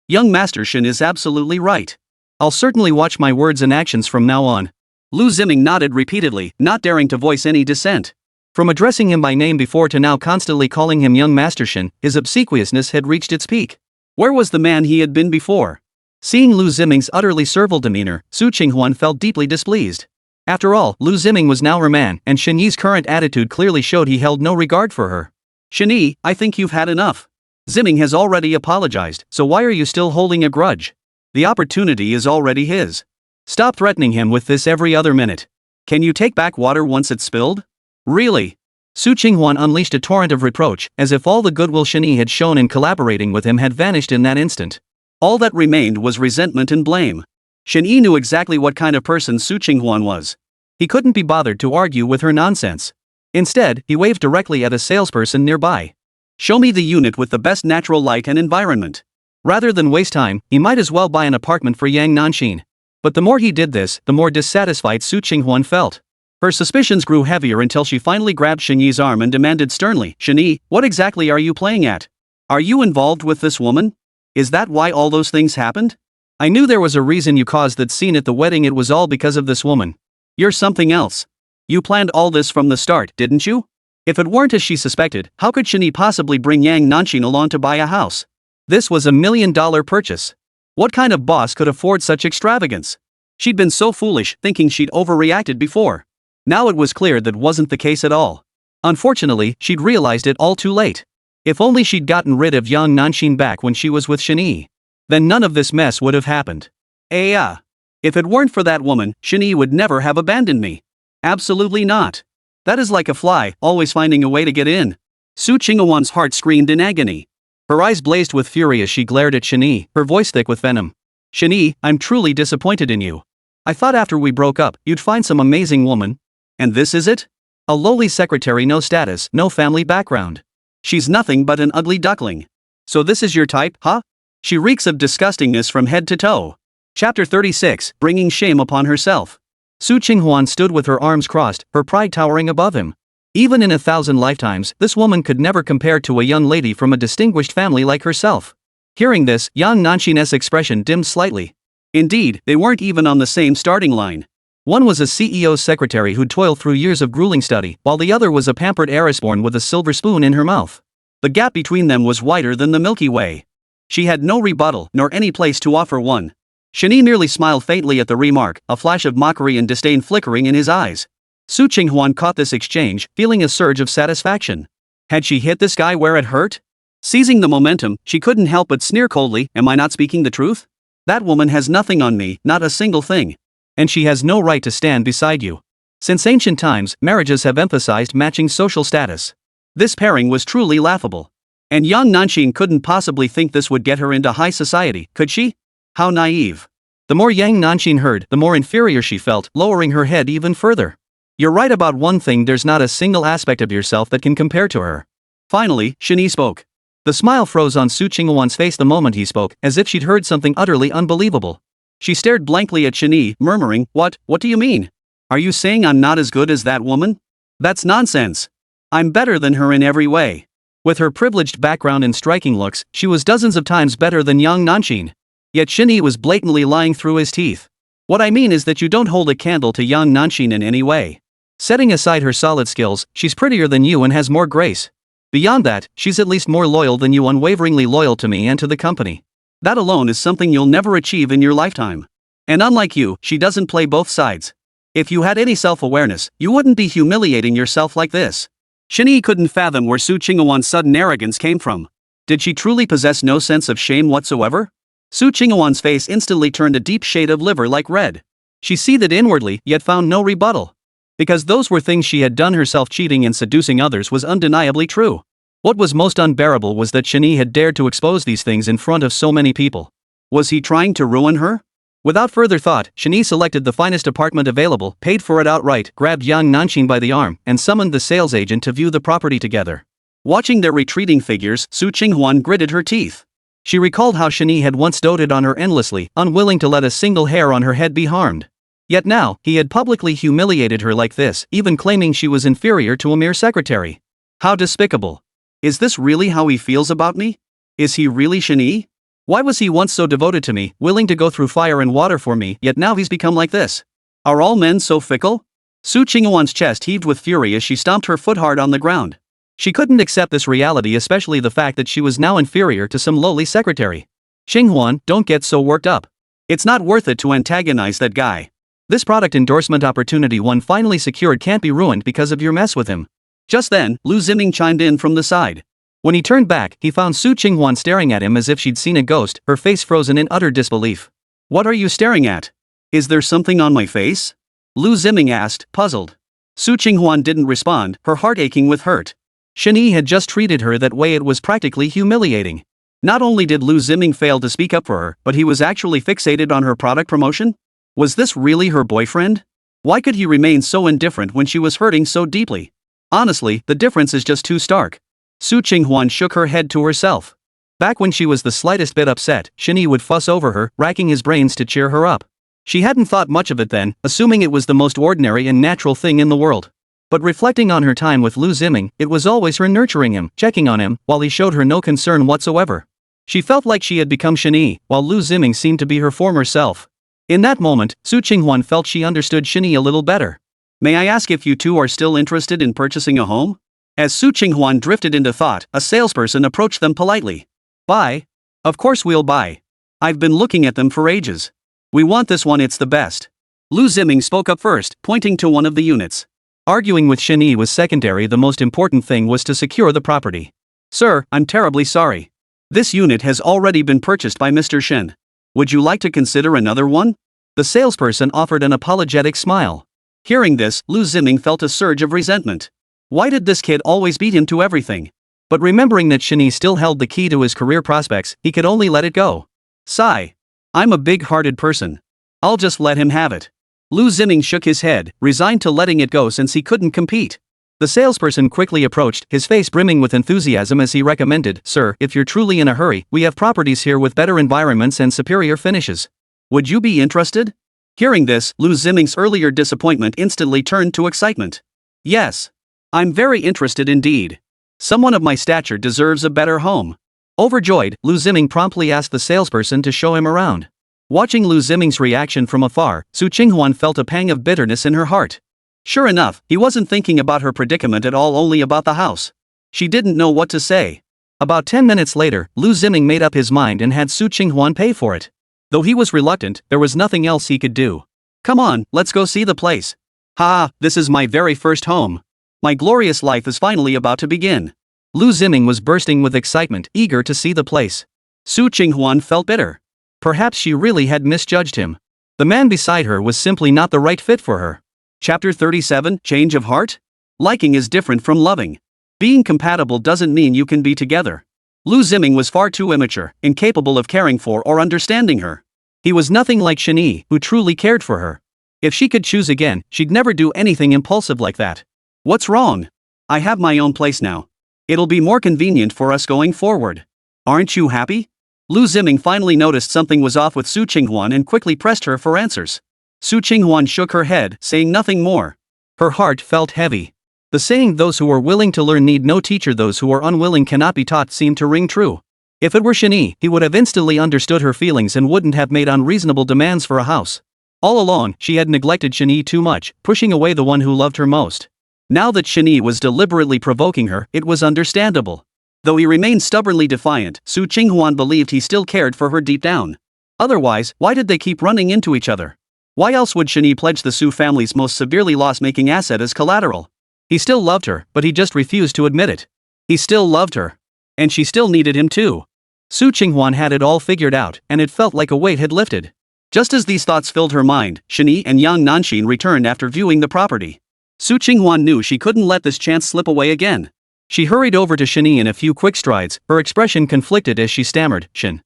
Young Master Shen is absolutely right. I'll certainly watch my words and actions from now on. Liu Ziming nodded repeatedly, not daring to voice any dissent. From addressing him by name before to now constantly calling him Young Master Shen, his obsequiousness had reached its peak. Where was the man he had been before? Seeing Liu Ziming's utterly servile demeanor, Su Qinghuan felt deeply displeased. After all, Liu Ziming was now her man, and Shen Yi's current attitude clearly showed he held no regard for her. Shen Yi, I think you've had enough. Ziming has already apologized, so why are you still holding a grudge? The opportunity is already his. Stop threatening him with this every other minute. Can you take back water once it's spilled? Really? Su Qinghuan unleashed a torrent of reproach, as if all the goodwill Shen Yi had shown in collaborating with him had vanished in that instant. All that remained was resentment and blame. Shen Yi knew exactly what kind of person Su Qinghuan was. He couldn't be bothered to argue with her nonsense. Instead, he waved directly at a salesperson nearby. Show me the unit with the best natural light and environment. Rather than waste time, he might as well buy an apartment for Yang Nanxin. But the more he did this, the more dissatisfied Su Qinghuan felt. Her suspicions grew heavier until she finally grabbed Shen Yi's arm and demanded sternly, Shen Yi, what exactly are you playing at? Are you involved with this woman? Is that why all those things happened? I knew there was a reason you caused that scene at the wedding. It was all because of this woman. You're something else. You planned all this from the start, didn't you? If it weren't as she suspected, how could Shen Yi possibly bring Yang Nanxin along to buy a house? This was $1 million purchase. What kind of boss could afford such extravagance? She'd been so foolish, thinking she'd overreacted before. Now it was clear that wasn't the case at all. Unfortunately, she'd realized it all too late. If only she'd gotten rid of Yang Nanxin back when she was with Shen Yi. Then none of this mess would have happened. If it weren't for that woman, Shen Yi would never have abandoned me. Absolutely not. That is like a fly, always finding a way to get in. Su Qinghuan's heart screamed in agony. Her eyes blazed with fury as she glared at Shen Yi, her voice thick with venom. Shen Yi, I'm truly disappointed in you. I thought after we broke up, you'd find some amazing woman. And this is it? A lowly secretary, no status, no family background. She's nothing but an ugly duckling. So this is your type, huh? She reeks of disgustingness from head to toe. Chapter 36, Bringing Shame Upon Herself. Su Qinghuan stood with her arms crossed, her pride towering above him. Even in 1,000 lifetimes, this woman could never compare to a young lady from a distinguished family like herself. Hearing this, Yang Nanshin's expression dimmed slightly. Indeed, they weren't even on the same starting line. One was a CEO's secretary who'd toiled through years of grueling study, while the other was a pampered heiress born with a silver spoon in her mouth. The gap between them was wider than the Milky Way. She had no rebuttal, nor any place to offer one. Shen Yi merely smiled faintly at the remark, a flash of mockery and disdain flickering in his eyes. Su Qinghuan caught this exchange, feeling a surge of satisfaction. Had she hit this guy where it hurt? Seizing the momentum, she couldn't help but sneer coldly, am I not speaking the truth? That woman has nothing on me, not a single thing. And she has no right to stand beside you. Since ancient times, marriages have emphasized matching social status. This pairing was truly laughable. And Yang Nanshin couldn't possibly think this would get her into high society, could she? How naive. The more Yang Nanshin heard, the more inferior she felt, lowering her head even further. You're right about one thing, there's not a single aspect of yourself that can compare to her. Finally, Shen Yi spoke. The smile froze on Su Qinghuan's face the moment he spoke, as if she'd heard something utterly unbelievable. She stared blankly at Shen Yi, murmuring, What do you mean? Are you saying I'm not as good as that woman? That's nonsense. I'm better than her in every way. With her privileged background and striking looks, she was dozens of times better than Yang Nanshin. Yet Shen Yi was blatantly lying through his teeth. What I mean is that you don't hold a candle to Yang Nanshin in any way. Setting aside her solid skills, she's prettier than you and has more grace. Beyond that, she's at least more loyal than you, unwaveringly loyal to me and to the company. That alone is something you'll never achieve in your lifetime. And unlike you, she doesn't play both sides. If you had any self-awareness, you wouldn't be humiliating yourself like this. Shen Yi couldn't fathom where Su Qinghuan's sudden arrogance came from. Did she truly possess no sense of shame whatsoever? Su Qinghuan's face instantly turned a deep shade of liver-like red. She seethed inwardly, yet found no rebuttal. Because those were things she had done herself, cheating and seducing others was undeniably true. What was most unbearable was that Shen Yi had dared to expose these things in front of so many people. Was he trying to ruin her? Without further thought, Shen Yi selected the finest apartment available, paid for it outright, grabbed Yang Nanshin by the arm, and summoned the sales agent to view the property together. Watching their retreating figures, Su Qinghuan gritted her teeth. She recalled how Shen Yi had once doted on her endlessly, unwilling to let a single hair on her head be harmed. Yet now, he had publicly humiliated her like this, even claiming she was inferior to a mere secretary. How despicable. Is this really how he feels about me? Is he really Shen Yi? Why was he once so devoted to me, willing to go through fire and water for me, yet now he's become like this? Are all men so fickle? Su Qinghuan's chest heaved with fury as she stomped her foot hard on the ground. She couldn't accept this reality, especially the fact that she was now inferior to some lowly secretary. Qinghuan, don't get so worked up. It's not worth it to antagonize that guy. This product endorsement opportunity one finally secured can't be ruined because of your mess with him. Just then, Liu Ziming chimed in from the side. When he turned back, he found Su Qinghuan staring at him as if she'd seen a ghost, her face frozen in utter disbelief. What are you staring at? Is there something on my face? Liu Ziming asked, puzzled. Su Qinghuan didn't respond, her heart aching with hurt. Shen Yi had just treated her that way, it was practically humiliating. Not only did Liu Ziming fail to speak up for her, but he was actually fixated on her product promotion? Was this really her boyfriend? Why could he remain so indifferent when she was hurting so deeply? Honestly, the difference is just too stark. Su Qinghuan shook her head to herself. Back when she was the slightest bit upset, Shen Yi would fuss over her, racking his brains to cheer her up. She hadn't thought much of it then, assuming it was the most ordinary and natural thing in the world. But reflecting on her time with Liu Ziming, it was always her nurturing him, checking on him, while he showed her no concern whatsoever. She felt like she had become Shen Yi, while Liu Ziming seemed to be her former self. In that moment, Su Qinghuan felt she understood Shen Yi a little better. May I ask if you two are still interested in purchasing a home? As Su Qinghuan drifted into thought, a salesperson approached them politely. Buy? Of course we'll buy. I've been looking at them for ages. We want this one, it's the best. Liu Ziming spoke up first, pointing to one of the units. Arguing with Shen Yi was secondary, the most important thing was to secure the property. Sir, I'm terribly sorry. This unit has already been purchased by Mr. Shen. Would you like to consider another one? The salesperson offered an apologetic smile. Hearing this, Liu Ziming felt a surge of resentment. Why did this kid always beat him to everything? But remembering that Shen Yi still held the key to his career prospects, he could only let it go. Sigh. I'm a big-hearted person. I'll just let him have it. Liu Ziming shook his head, resigned to letting it go since he couldn't compete. The salesperson quickly approached, his face brimming with enthusiasm as he recommended, "Sir, if you're truly in a hurry, we have properties here with better environments and superior finishes. Would you be interested?" Hearing this, Liu Ziming's earlier disappointment instantly turned to excitement. "Yes. I'm very interested indeed. Someone of my stature deserves a better home." Overjoyed, Liu Ziming promptly asked the salesperson to show him around. Watching Liu Ziming's reaction from afar, Su Qinghuan felt a pang of bitterness in her heart. Sure enough, he wasn't thinking about her predicament at all, only about the house. She didn't know what to say. About 10 minutes later, Liu Ziming made up his mind and had Su Qinghuan pay for it. Though he was reluctant, there was nothing else he could do. "Come on, let's go see the place. Ha, this is my very first home. My glorious life is finally about to begin." Liu Ziming was bursting with excitement, eager to see the place. Su Qinghuan felt bitter. Perhaps she really had misjudged him. The man beside her was simply not the right fit for her. Chapter 37, Change of Heart? Liking is different from loving. Being compatible doesn't mean you can be together. Liu Ziming was far too immature, incapable of caring for or understanding her. He was nothing like Shen Yi, who truly cared for her. If she could choose again, she'd never do anything impulsive like that. "What's wrong? I have my own place now. It'll be more convenient for us going forward. Aren't you happy?" Liu Ziming finally noticed something was off with Su Qinghuan and quickly pressed her for answers. Su Qinghuan shook her head, saying nothing more. Her heart felt heavy. The saying, "Those who are willing to learn need no teacher, those who are unwilling cannot be taught," seemed to ring true. If it were Shen Yi, he would have instantly understood her feelings and wouldn't have made unreasonable demands for a house. All along, she had neglected Shen Yi too much, pushing away the one who loved her most. Now that Shen Yi was deliberately provoking her, it was understandable. Though he remained stubbornly defiant, Su Qinghuan believed he still cared for her deep down. Otherwise, why did they keep running into each other? Why else would Shen Yi pledge the Su family's most severely loss-making asset as collateral? He still loved her, but he just refused to admit it. He still loved her. And she still needed him too. Su Qinghuan had it all figured out, and it felt like a weight had lifted. Just as these thoughts filled her mind, Shen Yi and Yang Nanxin returned after viewing the property. Su Qinghuan knew she couldn't let this chance slip away again. She hurried over to Shen Yi in a few quick strides, her expression conflicted as she stammered, Shen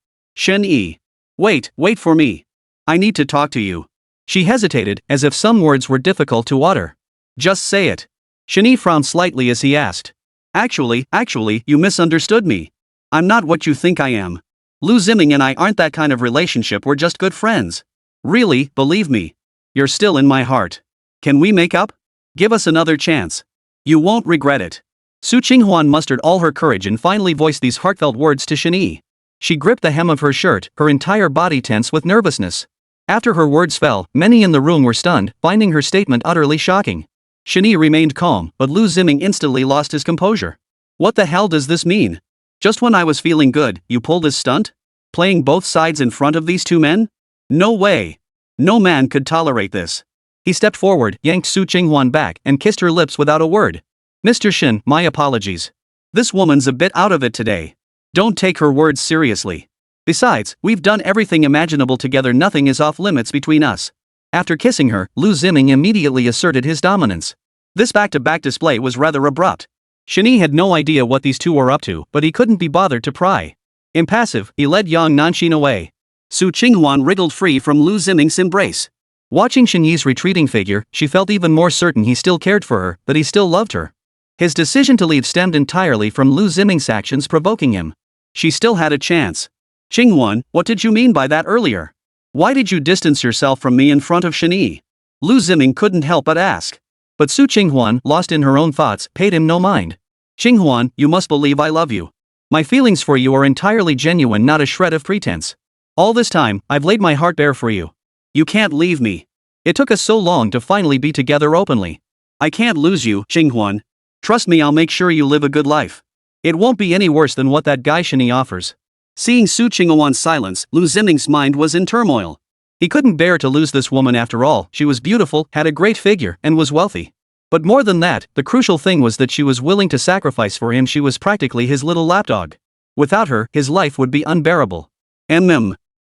Yi. Wait for me. I need to talk to you." She hesitated, as if some words were difficult to utter. "Just say it." Shen Yi frowned slightly as he asked. Actually, you misunderstood me. I'm not what you think I am. Liu Ziming and I aren't that kind of relationship, we're just good friends. Really, believe me. You're still in my heart. Can we make up? Give us another chance. You won't regret it." Su Qinghuan mustered all her courage and finally voiced these heartfelt words to Shen Yi. She gripped the hem of her shirt, her entire body tense with nervousness. After her words fell, many in the room were stunned, finding her statement utterly shocking. Shen Yi remained calm, but Liu Ziming instantly lost his composure. "What the hell does this mean? Just when I was feeling good, you pull this stunt? Playing both sides in front of these two men? No way. No man could tolerate this." He stepped forward, yanked Su Qinghuan back, and kissed her lips without a word. "Mr. Shen, my apologies. This woman's a bit out of it today. Don't take her words seriously. Besides, we've done everything imaginable together, nothing is off limits between us." After kissing her, Liu Ziming immediately asserted his dominance. This back-to-back display was rather abrupt. Shen Yi had no idea what these two were up to, but he couldn't be bothered to pry. Impassive, he led Yang Nanxin away. Su Qinghuan wriggled free from Liu Ziming's embrace. Watching Shen Yi's retreating figure, she felt even more certain he still cared for her, that he still loved her. His decision to leave stemmed entirely from Liu Ziming's actions provoking him. She still had a chance. "Qinghuan, what did you mean by that earlier? Why did you distance yourself from me in front of Shen Yi?" Liu Ziming couldn't help but ask. But Su Qinghuan, lost in her own thoughts, paid him no mind. "Qinghuan, you must believe I love you. My feelings for you are entirely genuine, not a shred of pretense. All this time, I've laid my heart bare for you. You can't leave me. It took us so long to finally be together openly. I can't lose you, Qinghuan. Trust me, I'll make sure you live a good life. It won't be any worse than what that guy Shen Yi offers." Seeing Su Qinghuan's silence, Liu Ziming's mind was in turmoil. He couldn't bear to lose this woman after all. She was beautiful, had a great figure, and was wealthy. But more than that, the crucial thing was that she was willing to sacrifice for him. She was practically his little lapdog. Without her, his life would be unbearable.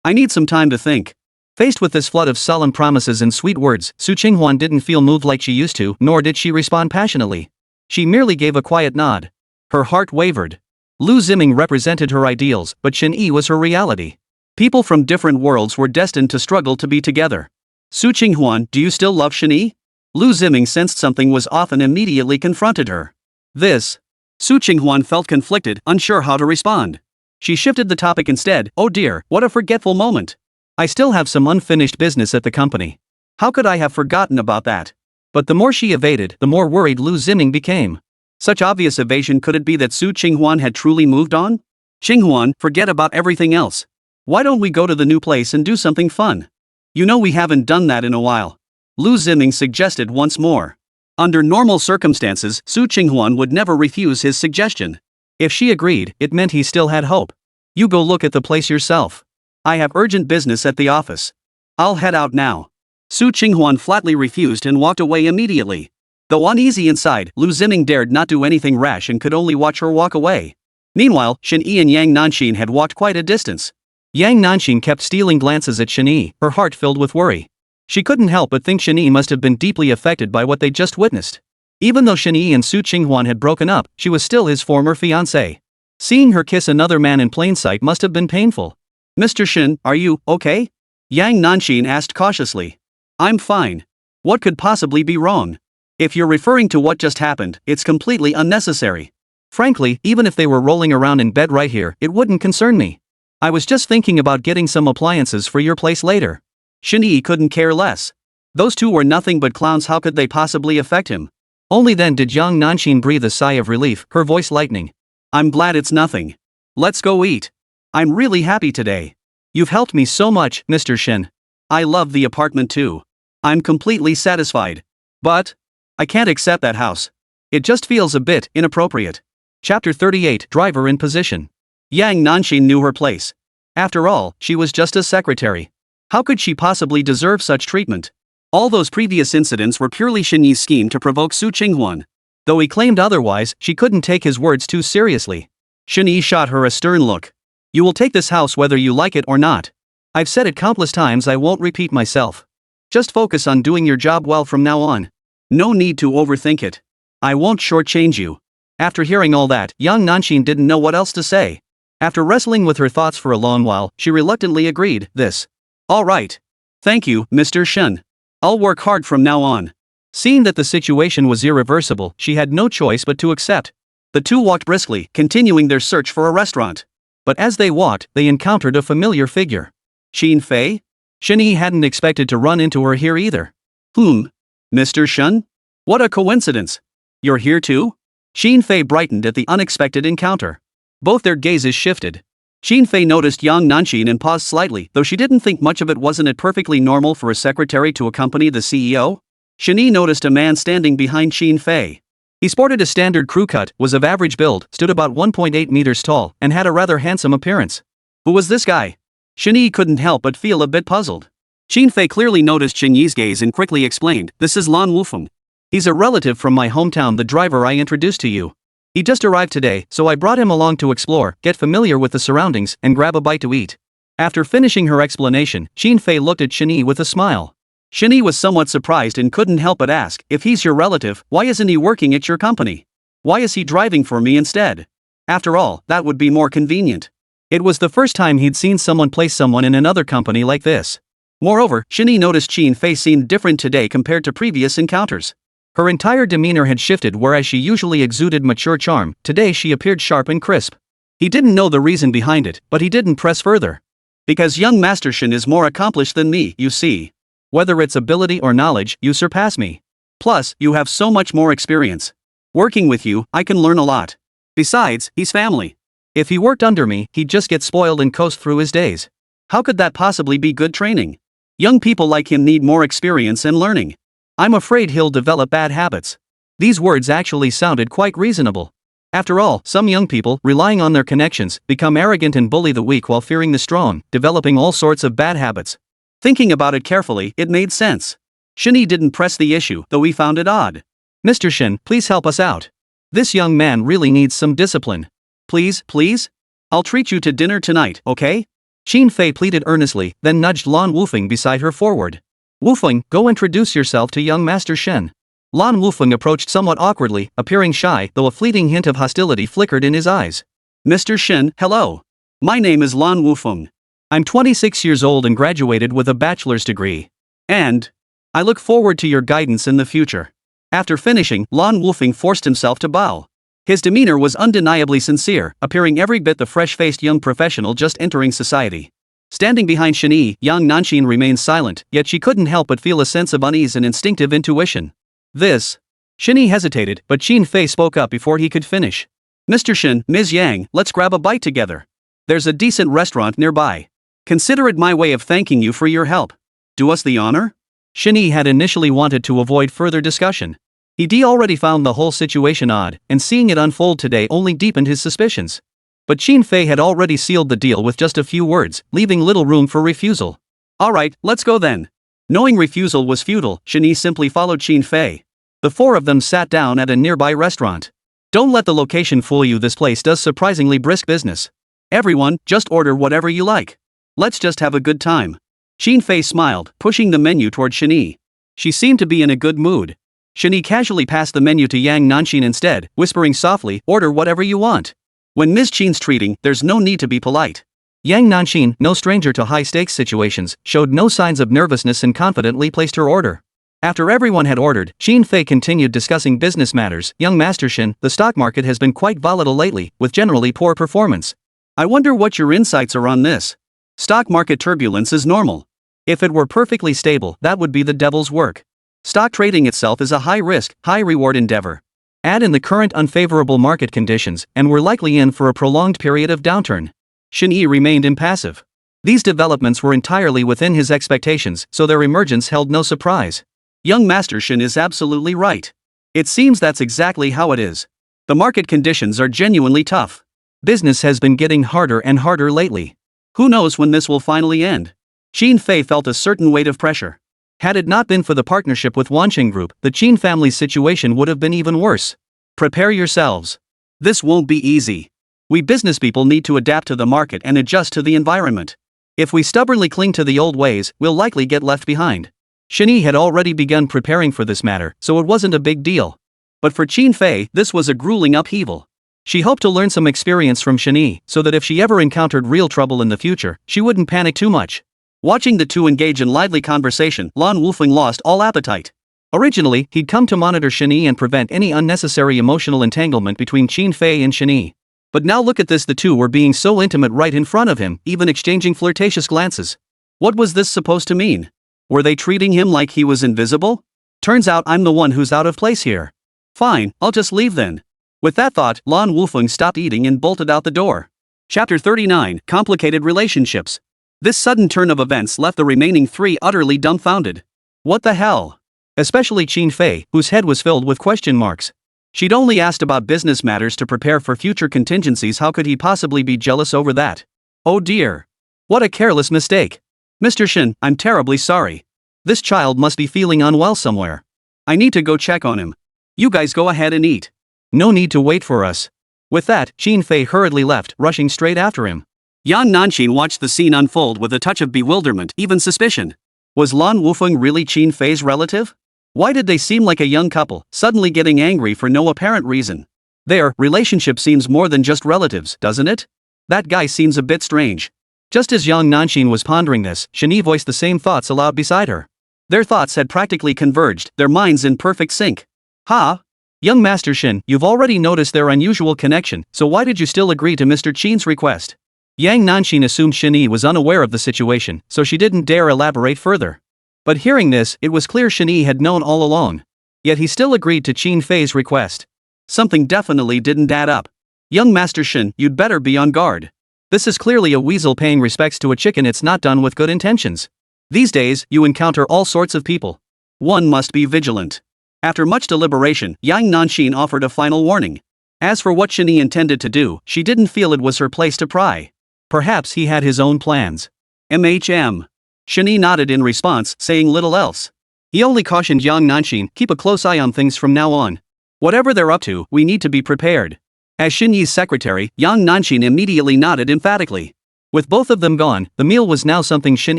I need some time to think. Faced with this flood of solemn promises and sweet words, Su Qinghuan didn't feel moved like she used to, nor did she respond passionately. She merely gave a quiet nod. Her heart wavered. Liu Ziming represented her ideals, but Shen Yi was her reality. People from different worlds were destined to struggle to be together. Su Qinghuan, do you still love Shen Yi? Liu Ziming sensed something was off and immediately confronted her. This. Su Qinghuan felt conflicted, unsure how to respond. She shifted the topic instead. Oh dear, what a forgetful moment. I still have some unfinished business at the company. How could I have forgotten about that? But the more she evaded, the more worried Liu Ziming became. Such obvious evasion, could it be that Su Qinghuan had truly moved on? Qinghuan, forget about everything else. Why don't we go to the new place and do something fun? You know we haven't done that in a while. Liu Ziming suggested once more. Under normal circumstances, Su Qinghuan would never refuse his suggestion. If she agreed, it meant he still had hope. You go look at the place yourself. I have urgent business at the office. I'll head out now. Su Qinghuan flatly refused and walked away immediately. Though uneasy inside, Liu Ziming dared not do anything rash and could only watch her walk away. Meanwhile, Shen Yi and Yang Nanxin had walked quite a distance. Yang Nanxin kept stealing glances at Shen Yi, her heart filled with worry. She couldn't help but think Shen Yi must have been deeply affected by what they just witnessed. Even though Shen Yi and Su Qinghuan had broken up, she was still his former fiancée. Seeing her kiss another man in plain sight must have been painful. Mr. Shen, are you okay? Yang Nanxin asked cautiously. I'm fine. What could possibly be wrong? If you're referring to what just happened, it's completely unnecessary. Frankly, even if they were rolling around in bed right here, it wouldn't concern me. I was just thinking about getting some appliances for your place later. Shen Yi couldn't care less. Those two were nothing but clowns, how could they possibly affect him? Only then did Yang Nanxin breathe a sigh of relief, her voice lightening. I'm glad it's nothing. Let's go eat. I'm really happy today. You've helped me so much, Mr. Shen. I love the apartment too. I'm completely satisfied. But I can't accept that house. It just feels a bit inappropriate. Chapter 38, Driver in Position. Yang Nanxin knew her place. After all, she was just a secretary. How could she possibly deserve such treatment? All those previous incidents were purely Shen Yi's scheme to provoke Su Qinghuan. Though he claimed otherwise, she couldn't take his words too seriously. Shen Yi shot her a stern look. You will take this house whether you like it or not. I've said it countless times, I won't repeat myself. Just focus on doing your job well from now on. No need to overthink it. I won't shortchange you. After hearing all that, Yang Nanxin didn't know what else to say. After wrestling with her thoughts for a long while, she reluctantly agreed, this. All right. Thank you, Mr. Shen. I'll work hard from now on. Seeing that the situation was irreversible, she had no choice but to accept. The two walked briskly, continuing their search for a restaurant. But as they walked, they encountered a familiar figure. Xin Fei? Shen Yi hadn't expected to run into her here either. Mr. Shen? What a coincidence. You're here too? Xin Fei brightened at the unexpected encounter. Both their gazes shifted. Xin Fei noticed Yang Nanxin and paused slightly, though she didn't think much of it. Wasn't it perfectly normal for a secretary to accompany the CEO? Shen Yi noticed a man standing behind Xin Fei. He sported a standard crew cut, was of average build, stood about 1.8 meters tall, and had a rather handsome appearance. Who was this guy? Shen Yi couldn't help but feel a bit puzzled. Xin Fei clearly noticed Shen Yi's gaze and quickly explained, this is Lan Wufeng. He's a relative from my hometown, the driver I introduced to you. He just arrived today, so I brought him along to explore, get familiar with the surroundings, and grab a bite to eat. After finishing her explanation, Xin Fei looked at Shen Yi with a smile. Shen Yi was somewhat surprised and couldn't help but ask, if he's your relative, why isn't he working at your company? Why is he driving for me instead? After all, that would be more convenient. It was the first time he'd seen someone place someone in another company like this. Moreover, Shen Yi noticed Xin Fei seemed different today compared to previous encounters. Her entire demeanor had shifted. Whereas she usually exuded mature charm, today she appeared sharp and crisp. He didn't know the reason behind it, but he didn't press further. Because young Master Shen is more accomplished than me, you see. Whether it's ability or knowledge, you surpass me. Plus, you have so much more experience. Working with you, I can learn a lot. Besides, he's family. If he worked under me, he'd just get spoiled and coast through his days. How could that possibly be good training? Young people like him need more experience and learning. I'm afraid he'll develop bad habits. These words actually sounded quite reasonable. After all, some young people, relying on their connections, become arrogant and bully the weak while fearing the strong, developing all sorts of bad habits. Thinking about it carefully, it made sense. Shen Yi didn't press the issue, though he found it odd. Mr. Shen, please help us out. This young man really needs some discipline. Please? I'll treat you to dinner tonight, okay? Qin Fei pleaded earnestly, then nudged Lan Wufeng beside her forward. Wufeng, go introduce yourself to young Master Shen. Lan Wufeng approached somewhat awkwardly, appearing shy, though a fleeting hint of hostility flickered in his eyes. Mr. Shen, hello. My name is Lan Wufeng. I'm 26 years old and graduated with a bachelor's degree. And I look forward to your guidance in the future. After finishing, Lan Wufeng forced himself to bow. His demeanor was undeniably sincere, appearing every bit the fresh-faced young professional just entering society. Standing behind Shen Yi, young Nanshin remained silent, yet she couldn't help but feel a sense of unease and instinctive intuition. Shen Yi hesitated, but Qin Fei spoke up before he could finish. Mr. Shen, Ms. Yang, let's grab a bite together. There's a decent restaurant nearby. Consider it my way of thanking you for your help. Do us the honor? Shen Yi had initially wanted to avoid further discussion. He already found the whole situation odd, and seeing it unfold today only deepened his suspicions. But Qin Fei had already sealed the deal with just a few words, leaving little room for refusal. Alright, let's go then. Knowing refusal was futile, Shen Yi simply followed Qin Fei. The four of them sat down at a nearby restaurant. Don't let the location fool you, this place does surprisingly brisk business. Everyone, just order whatever you like. Let's just have a good time. Qin Fei smiled, pushing the menu toward Shen Yi. She seemed to be in a good mood. Shen Yi casually passed the menu to Yang Nanshin instead, whispering softly, order whatever you want. When Ms. Qin's treating, there's no need to be polite. Yang Nanshin, no stranger to high-stakes situations, showed no signs of nervousness and confidently placed her order. After everyone had ordered, Qin Fei continued discussing business matters. Young Master Shen, the stock market has been quite volatile lately, with generally poor performance. I wonder what your insights are on this. Stock market turbulence is normal. If it were perfectly stable, that would be the devil's work. Stock trading itself is a high-risk, high-reward endeavor. Add in the current unfavorable market conditions, and we're likely in for a prolonged period of downturn. Shen Yi remained impassive. These developments were entirely within his expectations, so their emergence held no surprise. Young Master Shen is absolutely right. It seems that's exactly how it is. The market conditions are genuinely tough. Business has been getting harder and harder lately. Who knows when this will finally end? Qin Fei felt a certain weight of pressure. Had it not been for the partnership with Wansheng Group, the Qin family's situation would have been even worse. Prepare yourselves. This won't be easy. We businesspeople need to adapt to the market and adjust to the environment. If we stubbornly cling to the old ways, we'll likely get left behind. Shen Yi had already begun preparing for this matter, so it wasn't a big deal. But for Qin Fei, this was a grueling upheaval. She hoped to learn some experience from Shen Yi, so that if she ever encountered real trouble in the future, she wouldn't panic too much. Watching the two engage in lively conversation, Lan Wufeng lost all appetite. Originally, he'd come to monitor Shen Yi and prevent any unnecessary emotional entanglement between Qin Fei and Shen Yi. But now look at this, the two were being so intimate right in front of him, even exchanging flirtatious glances. What was this supposed to mean? Were they treating him like he was invisible? Turns out I'm the one who's out of place here. Fine, I'll just leave then. With that thought, Lan Wufeng stopped eating and bolted out the door. Chapter 39, Complicated Relationships. This sudden turn of events left the remaining three utterly dumbfounded. What the hell? Especially Qin Fei, whose head was filled with question marks. She'd only asked about business matters to prepare for future contingencies. How could he possibly be jealous over that? Oh dear. What a careless mistake. Mr. Shen, I'm terribly sorry. This child must be feeling unwell somewhere. I need to go check on him. You guys go ahead and eat. No need to wait for us. With that, Qin Fei hurriedly left, rushing straight after him. Yan Nanshin watched the scene unfold with a touch of bewilderment, even suspicion. Was Lan Wufeng really Qin Fei's relative? Why did they seem like a young couple, suddenly getting angry for no apparent reason? Their relationship seems more than just relatives, doesn't it? That guy seems a bit strange. Just as young Nanshin was pondering this, Shen Yi voiced the same thoughts aloud beside her. Their thoughts had practically converged, their minds in perfect sync. Ha! Young Master Shen, you've already noticed their unusual connection, so why did you still agree to Mr. Qin's request? Yang Nanshin assumed Shen Yi was unaware of the situation, so she didn't dare elaborate further. But hearing this, it was clear Shen Yi had known all along. Yet he still agreed to Qin Fei's request. Something definitely didn't add up. Young Master Shen, you'd better be on guard. This is clearly a weasel paying respects to a chicken. It's not done with good intentions. These days, you encounter all sorts of people. One must be vigilant. After much deliberation, Yang Nanshin offered a final warning. As for what Shen Yi intended to do, she didn't feel it was her place to pry. Perhaps he had his own plans. Shen Yi nodded in response, saying little else. He only cautioned Yang Nanshin, keep a close eye on things from now on. Whatever they're up to, we need to be prepared. As Shen Yi's secretary, Yang Nanshin immediately nodded emphatically. With both of them gone, the meal was now something Shen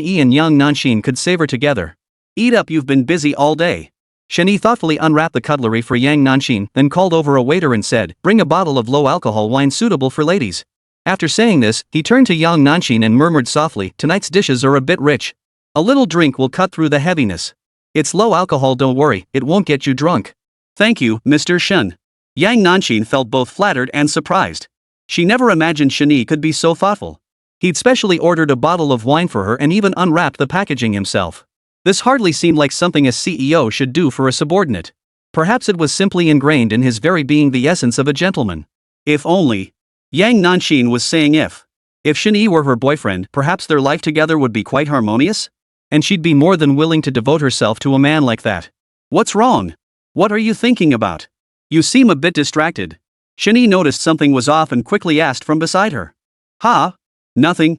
Yi and young Nanxin could savor together. Eat up, you've been busy all day. Shen Yi thoughtfully unwrapped the cutlery for Yang Nanxin, then called over a waiter and said, "Bring a bottle of low-alcohol wine suitable for ladies." After saying this, he turned to young Nanxin and murmured softly, "Tonight's dishes are a bit rich. A little drink will cut through the heaviness. It's low alcohol, don't worry, it won't get you drunk." "Thank you, Mr. Shen." Yang Nanxin felt both flattered and surprised. She never imagined Shen Yi could be so thoughtful. He'd specially ordered a bottle of wine for her and even unwrapped the packaging himself. This hardly seemed like something a CEO should do for a subordinate. Perhaps it was simply ingrained in his very being, the essence of a gentleman. If only. Yang Nanxin was saying if Shen Yi were her boyfriend, perhaps their life together would be quite harmonious? And she'd be more than willing to devote herself to a man like that. "What's wrong? What are you thinking about? You seem a bit distracted." Shen Yi noticed something was off and quickly asked from beside her. "Ha? Nothing.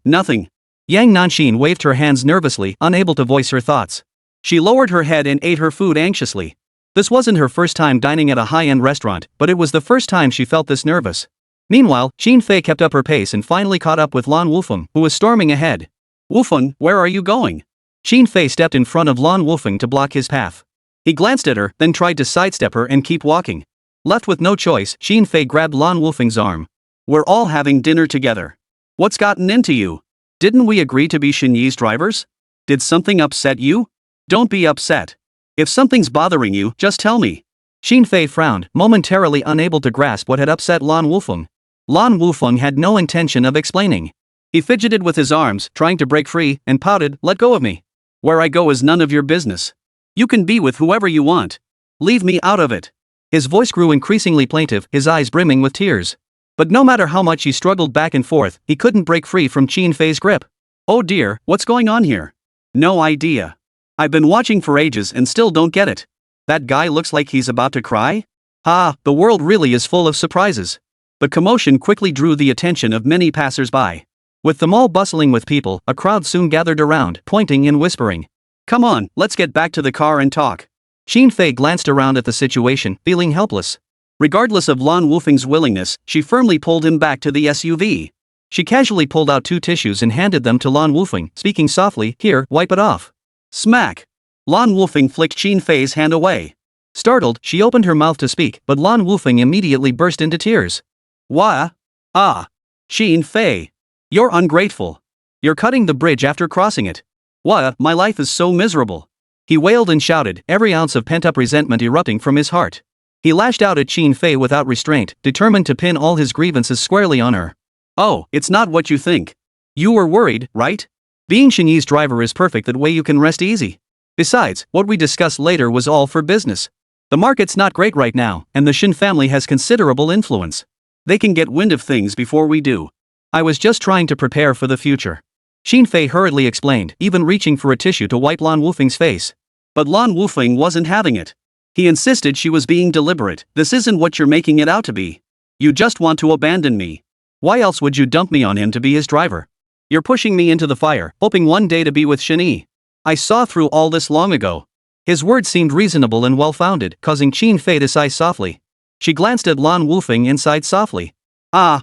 Yang Nanxin waved her hands nervously, unable to voice her thoughts. She lowered her head and ate her food anxiously. This wasn't her first time dining at a high-end restaurant, but it was the first time she felt this nervous. Meanwhile, Qin Fei kept up her pace and finally caught up with Lan Wufeng, who was storming ahead. "Wufeng, where are you going?" Qin Fei stepped in front of Lan Wufeng to block his path. He glanced at her, then tried to sidestep her and keep walking. Left with no choice, Qin Fei grabbed Lan Wufeng's arm. "We're all having dinner together. What's gotten into you? Didn't we agree to be Shen Yi's drivers? Did something upset you? Don't be upset. If something's bothering you, just tell me." Qin Fei frowned, momentarily unable to grasp what had upset Lan Wufeng. Lan Wufeng had no intention of explaining. He fidgeted with his arms, trying to break free, and pouted, "Let go of me. Where I go is none of your business. You can be with whoever you want. Leave me out of it." His voice grew increasingly plaintive, his eyes brimming with tears. But no matter how much he struggled back and forth, he couldn't break free from Qin Fei's grip. "Oh dear, what's going on here?" "No idea. I've been watching for ages and still don't get it. That guy looks like he's about to cry." The world really is full of surprises. The commotion quickly drew the attention of many passers-by. With the mall bustling with people, a crowd soon gathered around, pointing and whispering. "Come on, let's get back to the car and talk." Qin Fei glanced around at the situation, feeling helpless. Regardless of Lan Wufeng's willingness, she firmly pulled him back to the SUV. She casually pulled out 2 tissues and handed them to Lan Wufeng, speaking softly, "Here, wipe it off." Smack! Lan Wufeng flicked Qin Fei's hand away. Startled, she opened her mouth to speak, but Lan Wufeng immediately burst into tears. "Wah? Qin Fei. You're ungrateful. You're cutting the bridge after crossing it. Wah, my life is so miserable." He wailed and shouted, every ounce of pent-up resentment erupting from his heart. He lashed out at Qin Fei without restraint, determined to pin all his grievances squarely on her. "Oh, it's not what you think. You were worried, right? Being Shen Yi's driver is perfect, that way you can rest easy. Besides, what we discussed later was all for business. The market's not great right now, and the Shen family has considerable influence. They can get wind of things before we do. I was just trying to prepare for the future." Qin Fei hurriedly explained, even reaching for a tissue to wipe Lan Wufeng's face. But Lan Wufeng wasn't having it. He insisted she was being deliberate. "This isn't what you're making it out to be. You just want to abandon me. Why else would you dump me on him to be his driver? You're pushing me into the fire, hoping one day to be with Shen Yi. I saw through all this long ago." His words seemed reasonable and well-founded, causing Qin Fei to sigh softly. She glanced at Lan Wufeng and sighed softly.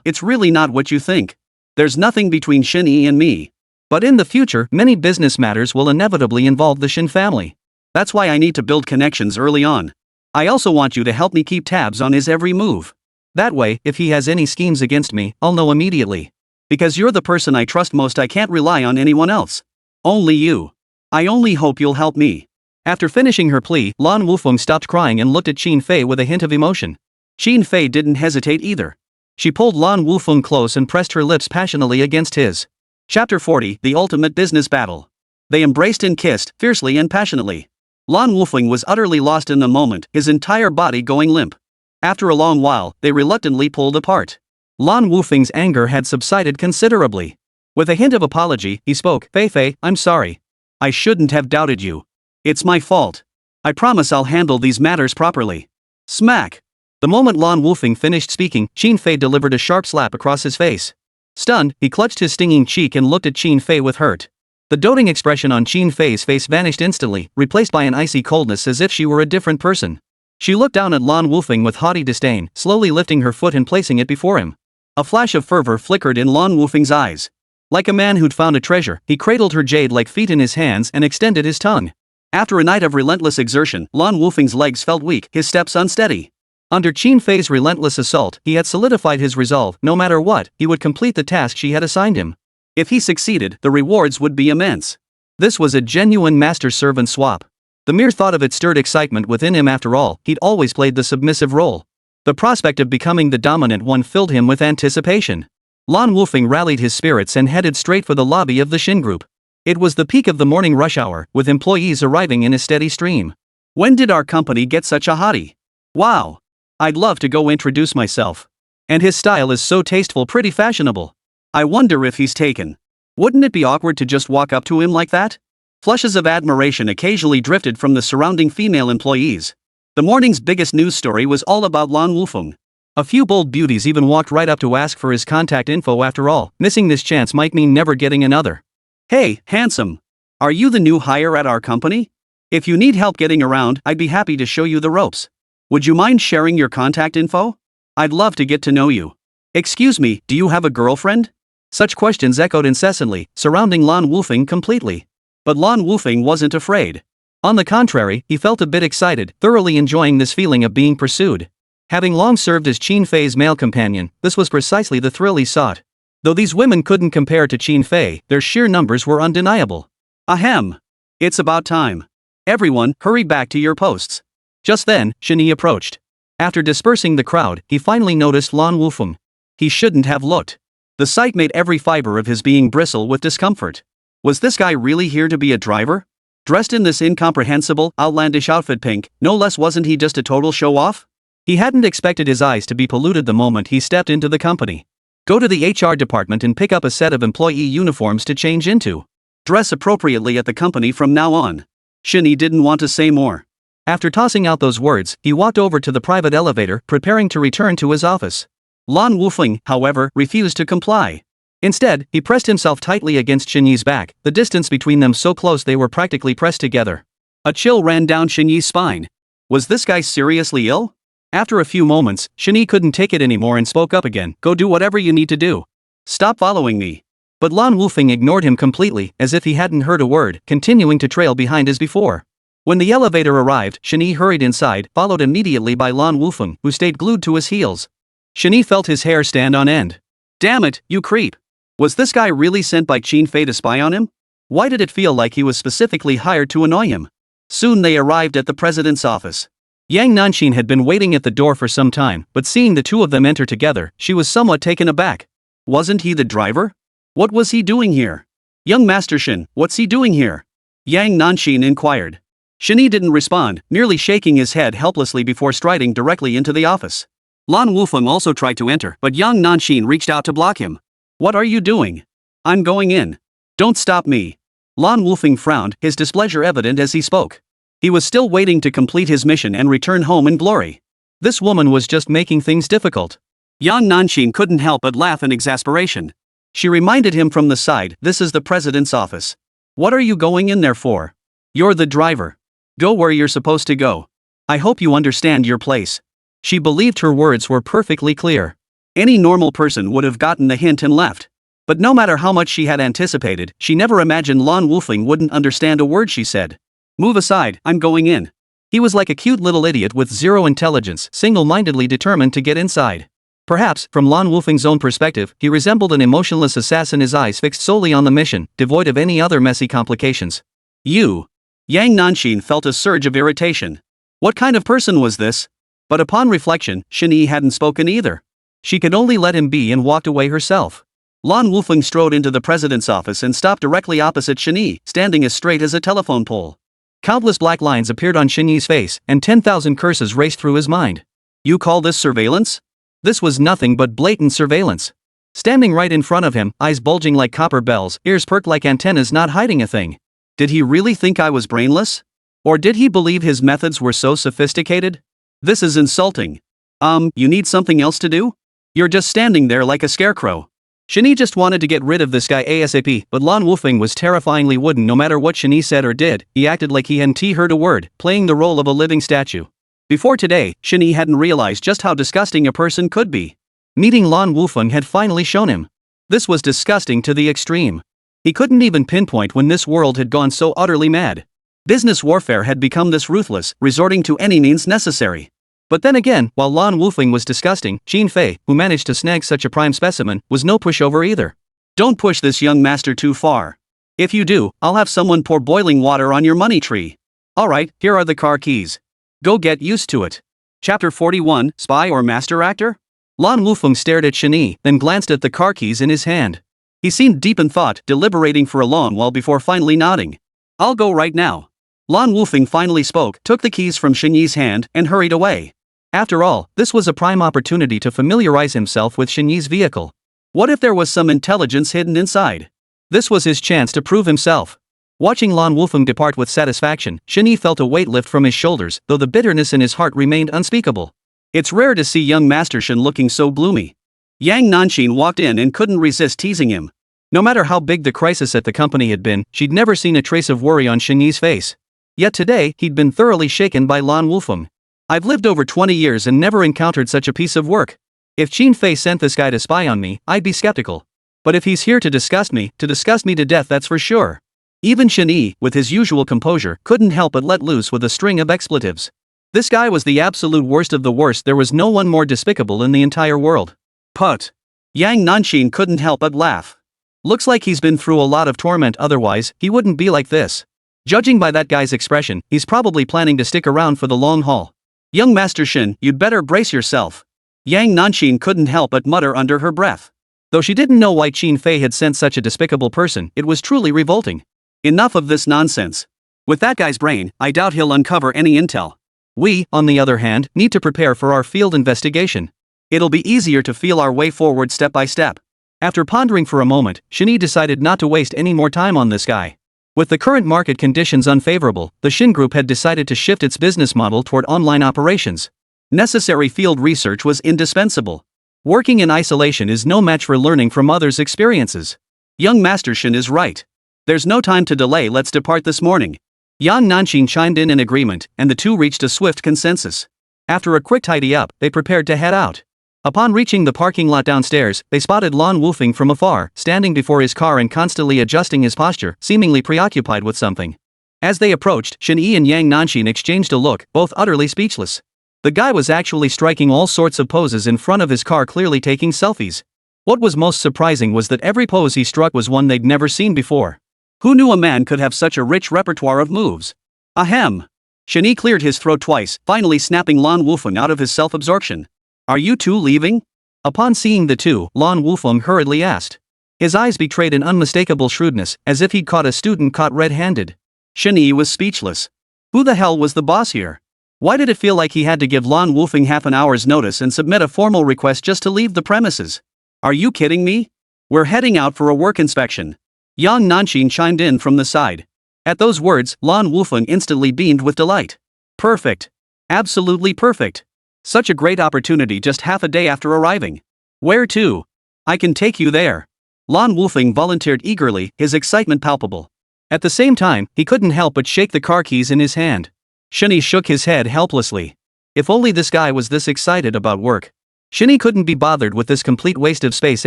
It's really not what you think. There's nothing between Shen Yi and me. But in the future, many business matters will inevitably involve the Shen family. That's why I need to build connections early on. I also want you to help me keep tabs on his every move. That way, if he has any schemes against me, I'll know immediately. Because you're the person I trust most, I can't rely on anyone else. Only you. I only hope you'll help me." After finishing her plea, Lan Wufeng stopped crying and looked at Qin Fei with a hint of emotion. Qin Fei didn't hesitate either. She pulled Lan Wufeng close and pressed her lips passionately against his. Chapter 40, The Ultimate Business Battle. They embraced and kissed, fiercely and passionately. Lan Wufeng was utterly lost in the moment, his entire body going limp. After a long while, they reluctantly pulled apart. Lan Wufeng's anger had subsided considerably. With a hint of apology, he spoke, "Fei, I'm sorry. I shouldn't have doubted you. It's my fault. I promise I'll handle these matters properly." Smack! The moment Lan Wufeng finished speaking, Qin Fei delivered a sharp slap across his face. Stunned, he clutched his stinging cheek and looked at Qin Fei with hurt. The doting expression on Qin Fei's face vanished instantly, replaced by an icy coldness as if she were a different person. She looked down at Lan Wufeng with haughty disdain, slowly lifting her foot and placing it before him. A flash of fervor flickered in Lan Wufeng's eyes. Like a man who'd found a treasure, he cradled her jade-like feet in his hands and extended his tongue. After a night of relentless exertion, Lan Wufeng's legs felt weak, his steps unsteady. Under Qin Fei's relentless assault, he had solidified his resolve. No matter what, he would complete the task she had assigned him. If he succeeded, the rewards would be immense. This was a genuine master-servant swap. The mere thought of it stirred excitement within him. After all, he'd always played the submissive role. The prospect of becoming the dominant one filled him with anticipation. Lan Wufeng rallied his spirits and headed straight for the lobby of the Shen Group. It was the peak of the morning rush hour, with employees arriving in a steady stream. When did our company get such a hottie? Wow! I'd love to go introduce myself. And his style is so tasteful, pretty fashionable. I wonder if he's taken. Wouldn't it be awkward to just walk up to him like that? Flushes of admiration occasionally drifted from the surrounding female employees. The morning's biggest news story was all about Lan Wufeng. A few bold beauties even walked right up to ask for his contact info. After all, missing this chance might mean never getting another. Hey, handsome. Are you the new hire at our company? If you need help getting around, I'd be happy to show you the ropes. Would you mind sharing your contact info? I'd love to get to know you. Excuse me, do you have a girlfriend? Such questions echoed incessantly, surrounding Lan Wufeng completely. But Lan Wufeng wasn't afraid. On the contrary, he felt a bit excited, thoroughly enjoying this feeling of being pursued. Having long served as Qin Fei's male companion, this was precisely the thrill he sought. Though these women couldn't compare to Qin Fei, their sheer numbers were undeniable. Ahem. It's about time. Everyone, hurry back to your posts. Just then, Shen Yi approached. After dispersing the crowd, he finally noticed Lan Wufeng. He shouldn't have looked. The sight made every fiber of his being bristle with discomfort. Was this guy really here to be a driver? Dressed in this incomprehensible, outlandish outfit, pink, no less. Wasn't he just a total show-off? He hadn't expected his eyes to be polluted the moment he stepped into the company. Go to the HR department and pick up a set of employee uniforms to change into. Dress appropriately at the company from now on. Shen Yi didn't want to say more. After tossing out those words, he walked over to the private elevator, preparing to return to his office. Lan Wufeng, however, refused to comply. Instead, he pressed himself tightly against Shen Yi's back, the distance between them so close they were practically pressed together. A chill ran down Shen Yi's spine. Was this guy seriously ill? After a few moments, Shen Yi couldn't take it anymore and spoke up again. Go do whatever you need to do. Stop following me. But Lan Wufeng ignored him completely, as if he hadn't heard a word, continuing to trail behind as before. When the elevator arrived, Shen Yi hurried inside, followed immediately by Lan Wufeng, who stayed glued to his heels. Shen Yi felt his hair stand on end. Damn it, you creep. Was this guy really sent by Qin Fei to spy on him? Why did it feel like he was specifically hired to annoy him? Soon they arrived at the president's office. Yang Nanxin had been waiting at the door for some time, but seeing the two of them enter together, she was somewhat taken aback. Wasn't he the driver? What was he doing here? Young Master Shen, what's he doing here? Yang Nanxin inquired. Shen Yi didn't respond, merely shaking his head helplessly before striding directly into the office. Lan Wufeng also tried to enter, but Yang Nanxin reached out to block him. What are you doing? I'm going in. Don't stop me. Lan Wufeng frowned, his displeasure evident as he spoke. He was still waiting to complete his mission and return home in glory. This woman was just making things difficult. Yang Nanxin couldn't help but laugh in exasperation. She reminded him from the side, this is the president's office. What are you going in there for? You're the driver. Go where you're supposed to go. I hope you understand your place. She believed her words were perfectly clear. Any normal person would have gotten the hint and left. But no matter how much she had anticipated, she never imagined Lan Wufeng wouldn't understand a word she said. Move aside, I'm going in. He was like a cute little idiot with zero intelligence, single-mindedly determined to get inside. Perhaps, from Lan Wufeng's own perspective, he resembled an emotionless assassin, his eyes fixed solely on the mission, devoid of any other messy complications. You. Yang Nanxin felt a surge of irritation. What kind of person was this? But upon reflection, Shen Yi hadn't spoken either. She could only let him be and walked away herself. Lan Wufeng strode into the president's office and stopped directly opposite Shen Yi, standing as straight as a telephone pole. Countless black lines appeared on Shen Yi's face, and 10,000 curses raced through his mind. You call this surveillance? This was nothing but blatant surveillance. Standing right in front of him, eyes bulging like copper bells, ears perked like antennas, not hiding a thing. Did he really think I was brainless? Or did he believe his methods were so sophisticated? This is insulting. You need something else to do? You're just standing there like a scarecrow. Shen Yi just wanted to get rid of this guy ASAP, but Lan Wufeng was terrifyingly wooden. No matter what Shen Yi said or did, he acted like he hadn't heard a word, playing the role of a living statue. Before today, Shen Yi hadn't realized just how disgusting a person could be. Meeting Lan Wufeng had finally shown him. This was disgusting to the extreme. He couldn't even pinpoint when this world had gone so utterly mad. Business warfare had become this ruthless, resorting to any means necessary. But then again, while Lan Wufeng was disgusting, Qin Fei, who managed to snag such a prime specimen, was no pushover either. Don't push this young master too far. If you do, I'll have someone pour boiling water on your money tree. Alright, here are the car keys. Go get used to it. Chapter 41, Spy or Master Actor? Lan Wufeng stared at Shen Yi, then glanced at the car keys in his hand. He seemed deep in thought, deliberating for a long while before finally nodding. I'll go right now. Lan Wufeng finally spoke, took the keys from Shen Yi's hand, and hurried away. After all, this was a prime opportunity to familiarize himself with Shen Yi's vehicle. What if there was some intelligence hidden inside? This was his chance to prove himself. Watching Lan Wufeng depart with satisfaction, Shen Yi felt a weight lift from his shoulders, though the bitterness in his heart remained unspeakable. It's rare to see young Master Shen looking so gloomy. Yang Nanxin walked in and couldn't resist teasing him. No matter how big the crisis at the company had been, she'd never seen a trace of worry on Shen Yi's face. Yet today, he'd been thoroughly shaken by Lan Wufeng. I've lived over 20 years and never encountered such a piece of work. If Qin Fei sent this guy to spy on me, I'd be skeptical. But if he's here to disgust me to death, that's for sure. Even Shen Yi, with his usual composure, couldn't help but let loose with a string of expletives. This guy was the absolute worst of the worst. There was no one more despicable in the entire world. Put. Yang Nanxin couldn't help but laugh. Looks like he's been through a lot of torment, otherwise, he wouldn't be like this. Judging by that guy's expression, he's probably planning to stick around for the long haul. Young Master Shen, you'd better brace yourself. Yang Nanxin couldn't help but mutter under her breath. Though she didn't know why Qin Fei had sent such a despicable person, it was truly revolting. Enough of this nonsense. With that guy's brain, I doubt he'll uncover any intel. We, on the other hand, need to prepare for our field investigation. It'll be easier to feel our way forward step by step. After pondering for a moment, Shen Yi decided not to waste any more time on this guy. With the current market conditions unfavorable, the Shen Group had decided to shift its business model toward online operations. Necessary field research was indispensable. Working in isolation is no match for learning from others' experiences. Young Master Shen is right. There's no time to delay, let's depart this morning. Yang Nanxin chimed in agreement, and the two reached a swift consensus. After a quick tidy-up, they prepared to head out. Upon reaching the parking lot downstairs, they spotted Lan Wufeng from afar, standing before his car and constantly adjusting his posture, seemingly preoccupied with something. As they approached, Shen Yi and Yang Nanxin exchanged a look, both utterly speechless. The guy was actually striking all sorts of poses in front of his car, clearly taking selfies. What was most surprising was that every pose he struck was one they'd never seen before. Who knew a man could have such a rich repertoire of moves? Ahem. Shen Yi cleared his throat twice, finally snapping Lan Wufeng out of his self-absorption. Are you two leaving? Upon seeing the two, Lan Wufeng hurriedly asked. His eyes betrayed an unmistakable shrewdness, as if he'd caught a student caught red-handed. Shen Yi was speechless. Who the hell was the boss here? Why did it feel like he had to give Lan Wufeng half an hour's notice and submit a formal request just to leave the premises? Are you kidding me? We're heading out for a work inspection. Yang Nanxin chimed in from the side. At those words, Lan Wufeng instantly beamed with delight. Perfect. Absolutely perfect. Such a great opportunity just half a day after arriving. Where to? I can take you there. Lan Wufeng volunteered eagerly, his excitement palpable. At the same time, he couldn't help but shake the car keys in his hand. Shen Yi shook his head helplessly. If only this guy was this excited about work. Shen Yi couldn't be bothered with this complete waste of space.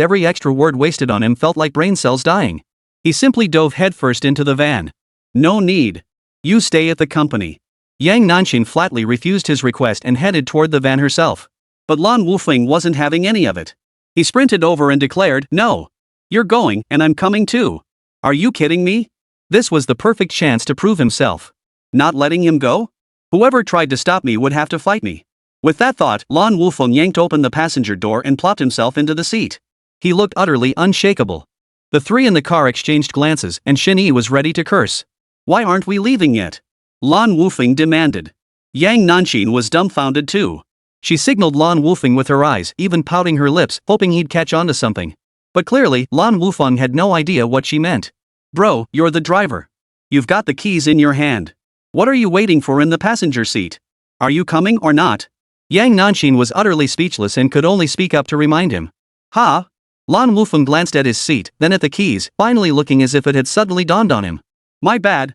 Every extra word wasted on him felt like brain cells dying. He simply dove headfirst into the van. No need. You stay at the company. Yang Nanxin flatly refused his request and headed toward the van herself. But Lan Wufeng wasn't having any of it. He sprinted over and declared, No. You're going, and I'm coming too. Are you kidding me? This was the perfect chance to prove himself. Not letting him go? Whoever tried to stop me would have to fight me. With that thought, Lan Wufeng yanked open the passenger door and plopped himself into the seat. He looked utterly unshakable. The three in the car exchanged glances, and Shen Yi was ready to curse. Why aren't we leaving yet? Lan Wufeng demanded. Yang Nanxin was dumbfounded too. She signaled Lan Wufeng with her eyes, even pouting her lips, hoping he'd catch on to something. But clearly, Lan Wufeng had no idea what she meant. Bro, you're the driver. You've got the keys in your hand. What are you waiting for in the passenger seat? Are you coming or not? Yang Nanxin was utterly speechless and could only speak up to remind him. Ha? Lan Wufeng glanced at his seat, then at the keys, finally looking as if it had suddenly dawned on him. My bad.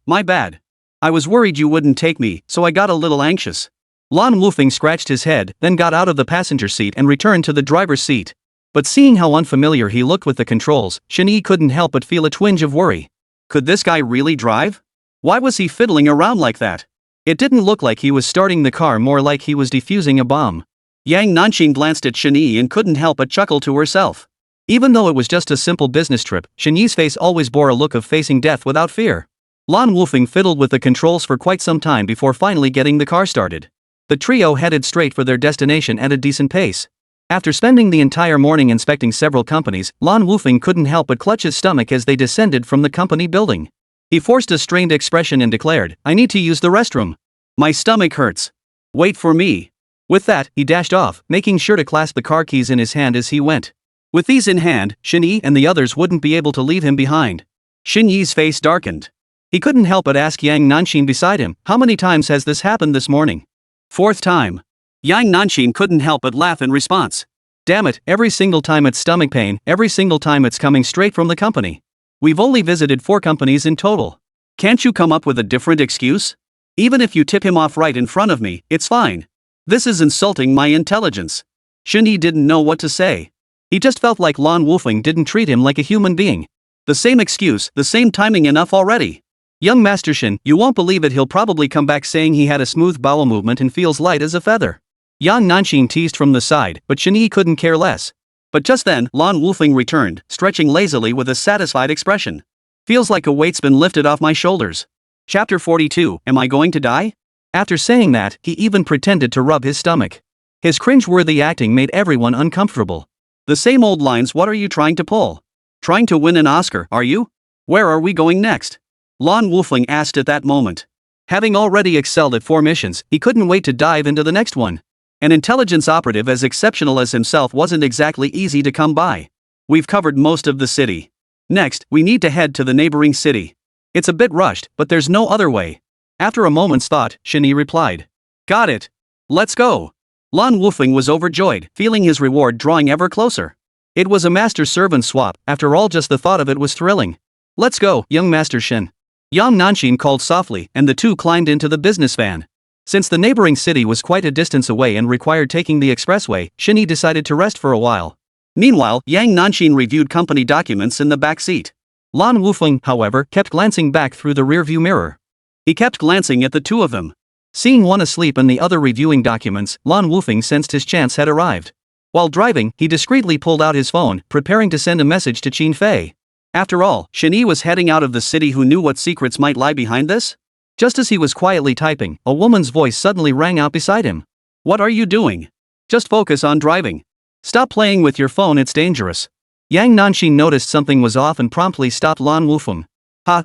I was worried you wouldn't take me, so I got a little anxious. Lan Wufeng scratched his head, then got out of the passenger seat and returned to the driver's seat. But seeing how unfamiliar he looked with the controls, Shen Yi couldn't help but feel a twinge of worry. Could this guy really drive? Why was he fiddling around like that? It didn't look like he was starting the car, more like he was defusing a bomb. Yang Nanqing glanced at Shen Yi and couldn't help but chuckle to herself. Even though it was just a simple business trip, Shen Yi's face always bore a look of facing death without fear. Lan Wufeng fiddled with the controls for quite some time before finally getting the car started. The trio headed straight for their destination at a decent pace. After spending the entire morning inspecting several companies, Lan Wufeng couldn't help but clutch his stomach as they descended from the company building. He forced a strained expression and declared, "I need to use the restroom. My stomach hurts. Wait for me." With that, he dashed off, making sure to clasp the car keys in his hand as he went. With these in hand, Shen Yi and the others wouldn't be able to leave him behind. Shen Yi's face darkened. He couldn't help but ask Yang Nanqing beside him, "How many times has this happened this morning?" "Fourth time." Yang Nanqing couldn't help but laugh in response. "Damn it, every single time it's stomach pain, every single time it's coming straight from the company. We've only visited 4 companies in total. Can't you come up with a different excuse? Even if you tip him off right in front of me, it's fine. This is insulting my intelligence." Shen Yi didn't know what to say. He just felt like Lan Wufeng didn't treat him like a human being. The same excuse, the same timing, enough already. "Young Master Shen, you won't believe it, he'll probably come back saying he had a smooth bowel movement and feels light as a feather." Yang Nanqing teased from the side, but Shen Yi couldn't care less. But just then, Lan Wufeng returned, stretching lazily with a satisfied expression. "Feels like a weight's been lifted off my shoulders." Chapter 42, Am I Going to Die? After saying that, he even pretended to rub his stomach. His cringe-worthy acting made everyone uncomfortable. The same old lines, what are you trying to pull? Trying to win an Oscar, are you? Where are we going next? Lan Wufeng asked at that moment. Having already excelled at 4 missions, he couldn't wait to dive into the next one. An intelligence operative as exceptional as himself wasn't exactly easy to come by. We've covered most of the city. Next, we need to head to the neighboring city. It's a bit rushed, but there's no other way. After a moment's thought, Shen Yi replied. Got it. Let's go. Lan Wufeng was overjoyed, feeling his reward drawing ever closer. It was a master-servant swap, after all, just the thought of it was thrilling. Let's go, young Master Shen. Yang Nanqing called softly, and the two climbed into the business van. Since the neighboring city was quite a distance away and required taking the expressway, Shen Yi decided to rest for a while. Meanwhile, Yang Nanqing reviewed company documents in the back seat. Lan Wufeng, however, kept glancing back through the rearview mirror. He kept glancing at the two of them. Seeing one asleep and the other reviewing documents, Lan Wufeng sensed his chance had arrived. While driving, he discreetly pulled out his phone, preparing to send a message to Qin Fei. After all, Shen Yi was heading out of the city. Who knew what secrets might lie behind this? Just as he was quietly typing, a woman's voice suddenly rang out beside him. What are you doing? Just focus on driving. Stop playing with your phone, it's dangerous. Yang Nanqing noticed something was off and promptly stopped Lan Wufeng.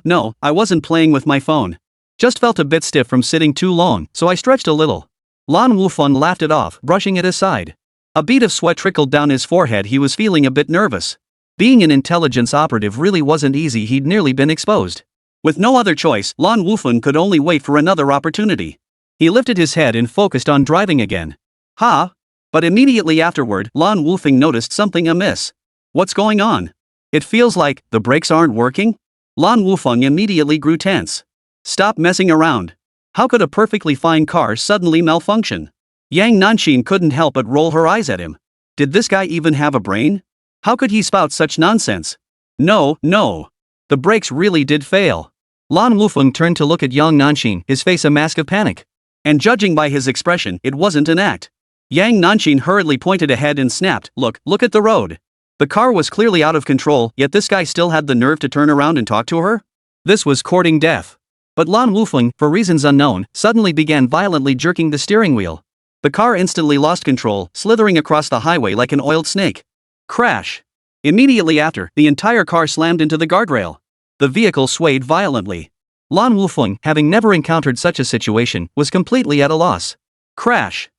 No, I wasn't playing with my phone. Just felt a bit stiff from sitting too long, so I stretched a little. Lan Wufeng laughed it off, brushing it aside. A bead of sweat trickled down his forehead. He was feeling a bit nervous. Being an intelligence operative really wasn't easy. He'd nearly been exposed. With no other choice, Lan Wufeng could only wait for another opportunity. He lifted his head and focused on driving again. But immediately afterward, Lan Wufeng noticed something amiss. What's going on? It feels like the brakes aren't working? Lan Wufeng immediately grew tense. Stop messing around. How could a perfectly fine car suddenly malfunction? Yang Nanqing couldn't help but roll her eyes at him. Did this guy even have a brain? How could he spout such nonsense? No. The brakes really did fail. Lan Wufeng turned to look at Yang Nanqing, his face a mask of panic. And judging by his expression, it wasn't an act. Yang Nanqing hurriedly pointed ahead and snapped, Look at the road. The car was clearly out of control, yet this guy still had the nerve to turn around and talk to her? This was courting death. But Lan Wufeng, for reasons unknown, suddenly began violently jerking the steering wheel. The car instantly lost control, slithering across the highway like an oiled snake. Crash. Immediately after, the entire car slammed into the guardrail. The vehicle swayed violently. Lan Wufeng, having never encountered such a situation, was completely at a loss. Crash.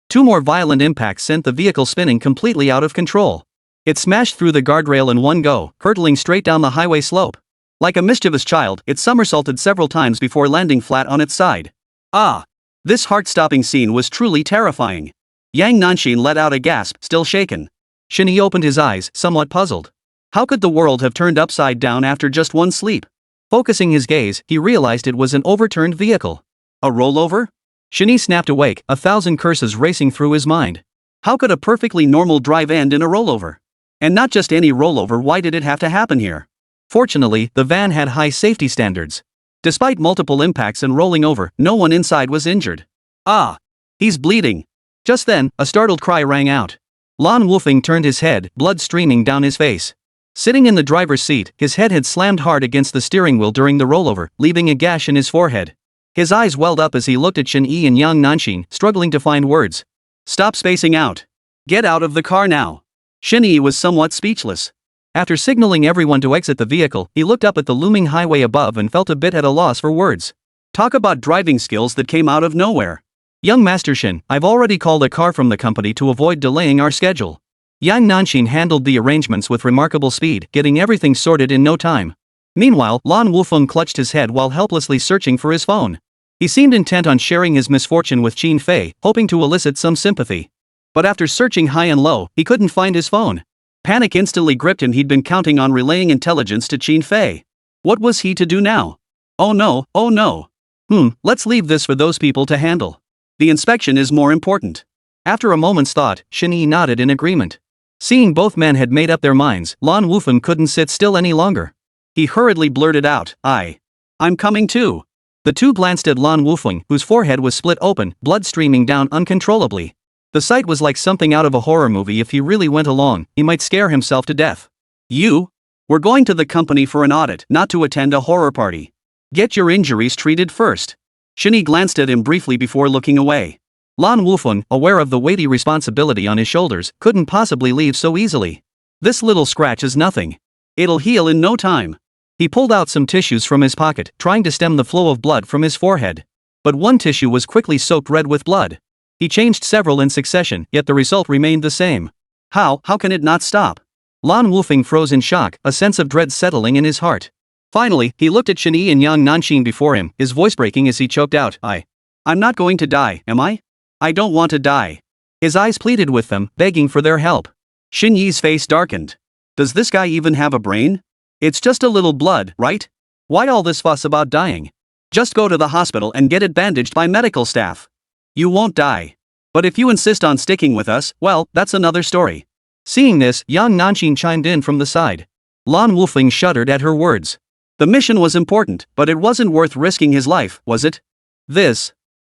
2 more violent impacts sent the vehicle spinning completely out of control. It smashed through the guardrail in one go, hurtling straight down the highway slope. Like a mischievous child, it somersaulted several times before landing flat on its side. This heart-stopping scene was truly terrifying. Yang Nanqing let out a gasp, still shaken. Shen Yi opened his eyes, somewhat puzzled. How could the world have turned upside down after just one sleep? Focusing his gaze, he realized it was an overturned vehicle. A rollover? Shen Yi snapped awake, 1,000 curses racing through his mind. How could a perfectly normal drive end in a rollover? And not just any rollover, why did it have to happen here? Fortunately, the van had high safety standards. Despite multiple impacts and rolling over, no one inside was injured. Ah! He's bleeding. Just then, a startled cry rang out. Lan Wulfing turned his head, blood streaming down his face. Sitting in the driver's seat, his head had slammed hard against the steering wheel during the rollover, leaving a gash in his forehead. His eyes welled up as he looked at Shen Yi and Yang Nanxin, struggling to find words. Stop spacing out. Get out of the car now. Shen Yi was somewhat speechless. After signaling everyone to exit the vehicle, he looked up at the looming highway above and felt a bit at a loss for words. Talk about driving skills that came out of nowhere. Young Master Shen, I've already called a car from the company to avoid delaying our schedule. Yang Nanxin handled the arrangements with remarkable speed, getting everything sorted in no time. Meanwhile, Lan Wulfeng clutched his head while helplessly searching for his phone. He seemed intent on sharing his misfortune with Qin Fei, hoping to elicit some sympathy. But after searching high and low, he couldn't find his phone. Panic instantly gripped him. He'd been counting on relaying intelligence to Qin Fei. What was he to do now? Oh no, oh no. Let's leave this for those people to handle. The inspection is more important. After a moment's thought, Shen Yi nodded in agreement. Seeing both men had made up their minds, Lan Wulfeng couldn't sit still any longer. He hurriedly blurted out, I'm coming too. The two glanced at Lan Wulfeng, whose forehead was split open, blood streaming down uncontrollably. The sight was like something out of a horror movie. If he really went along, he might scare himself to death. We're going to the company for an audit, not to attend a horror party. Get your injuries treated first. Shen Yi glanced at him briefly before looking away. Lan Wulfeng, aware of the weighty responsibility on his shoulders, couldn't possibly leave so easily. This little scratch is nothing. It'll heal in no time. He pulled out some tissues from his pocket, trying to stem the flow of blood from his forehead. But one tissue was quickly soaked red with blood. He changed several in succession, yet the result remained the same. How can it not stop? Lan Wulfeng froze in shock, a sense of dread settling in his heart. Finally, he looked at Shen Yi and Yang Nanxin before him, his voice breaking as he choked out, I'm not going to die, am I? I don't want to die. His eyes pleaded with them, begging for their help. Shen Yi's face darkened. Does this guy even have a brain? It's just a little blood, right? Why all this fuss about dying? Just go to the hospital and get it bandaged by medical staff. You won't die. But if you insist on sticking with us, well, that's another story. Seeing this, Yang Nanxin chimed in from the side. Lan Wulfeng shuddered at her words. The mission was important, but it wasn't worth risking his life, was it?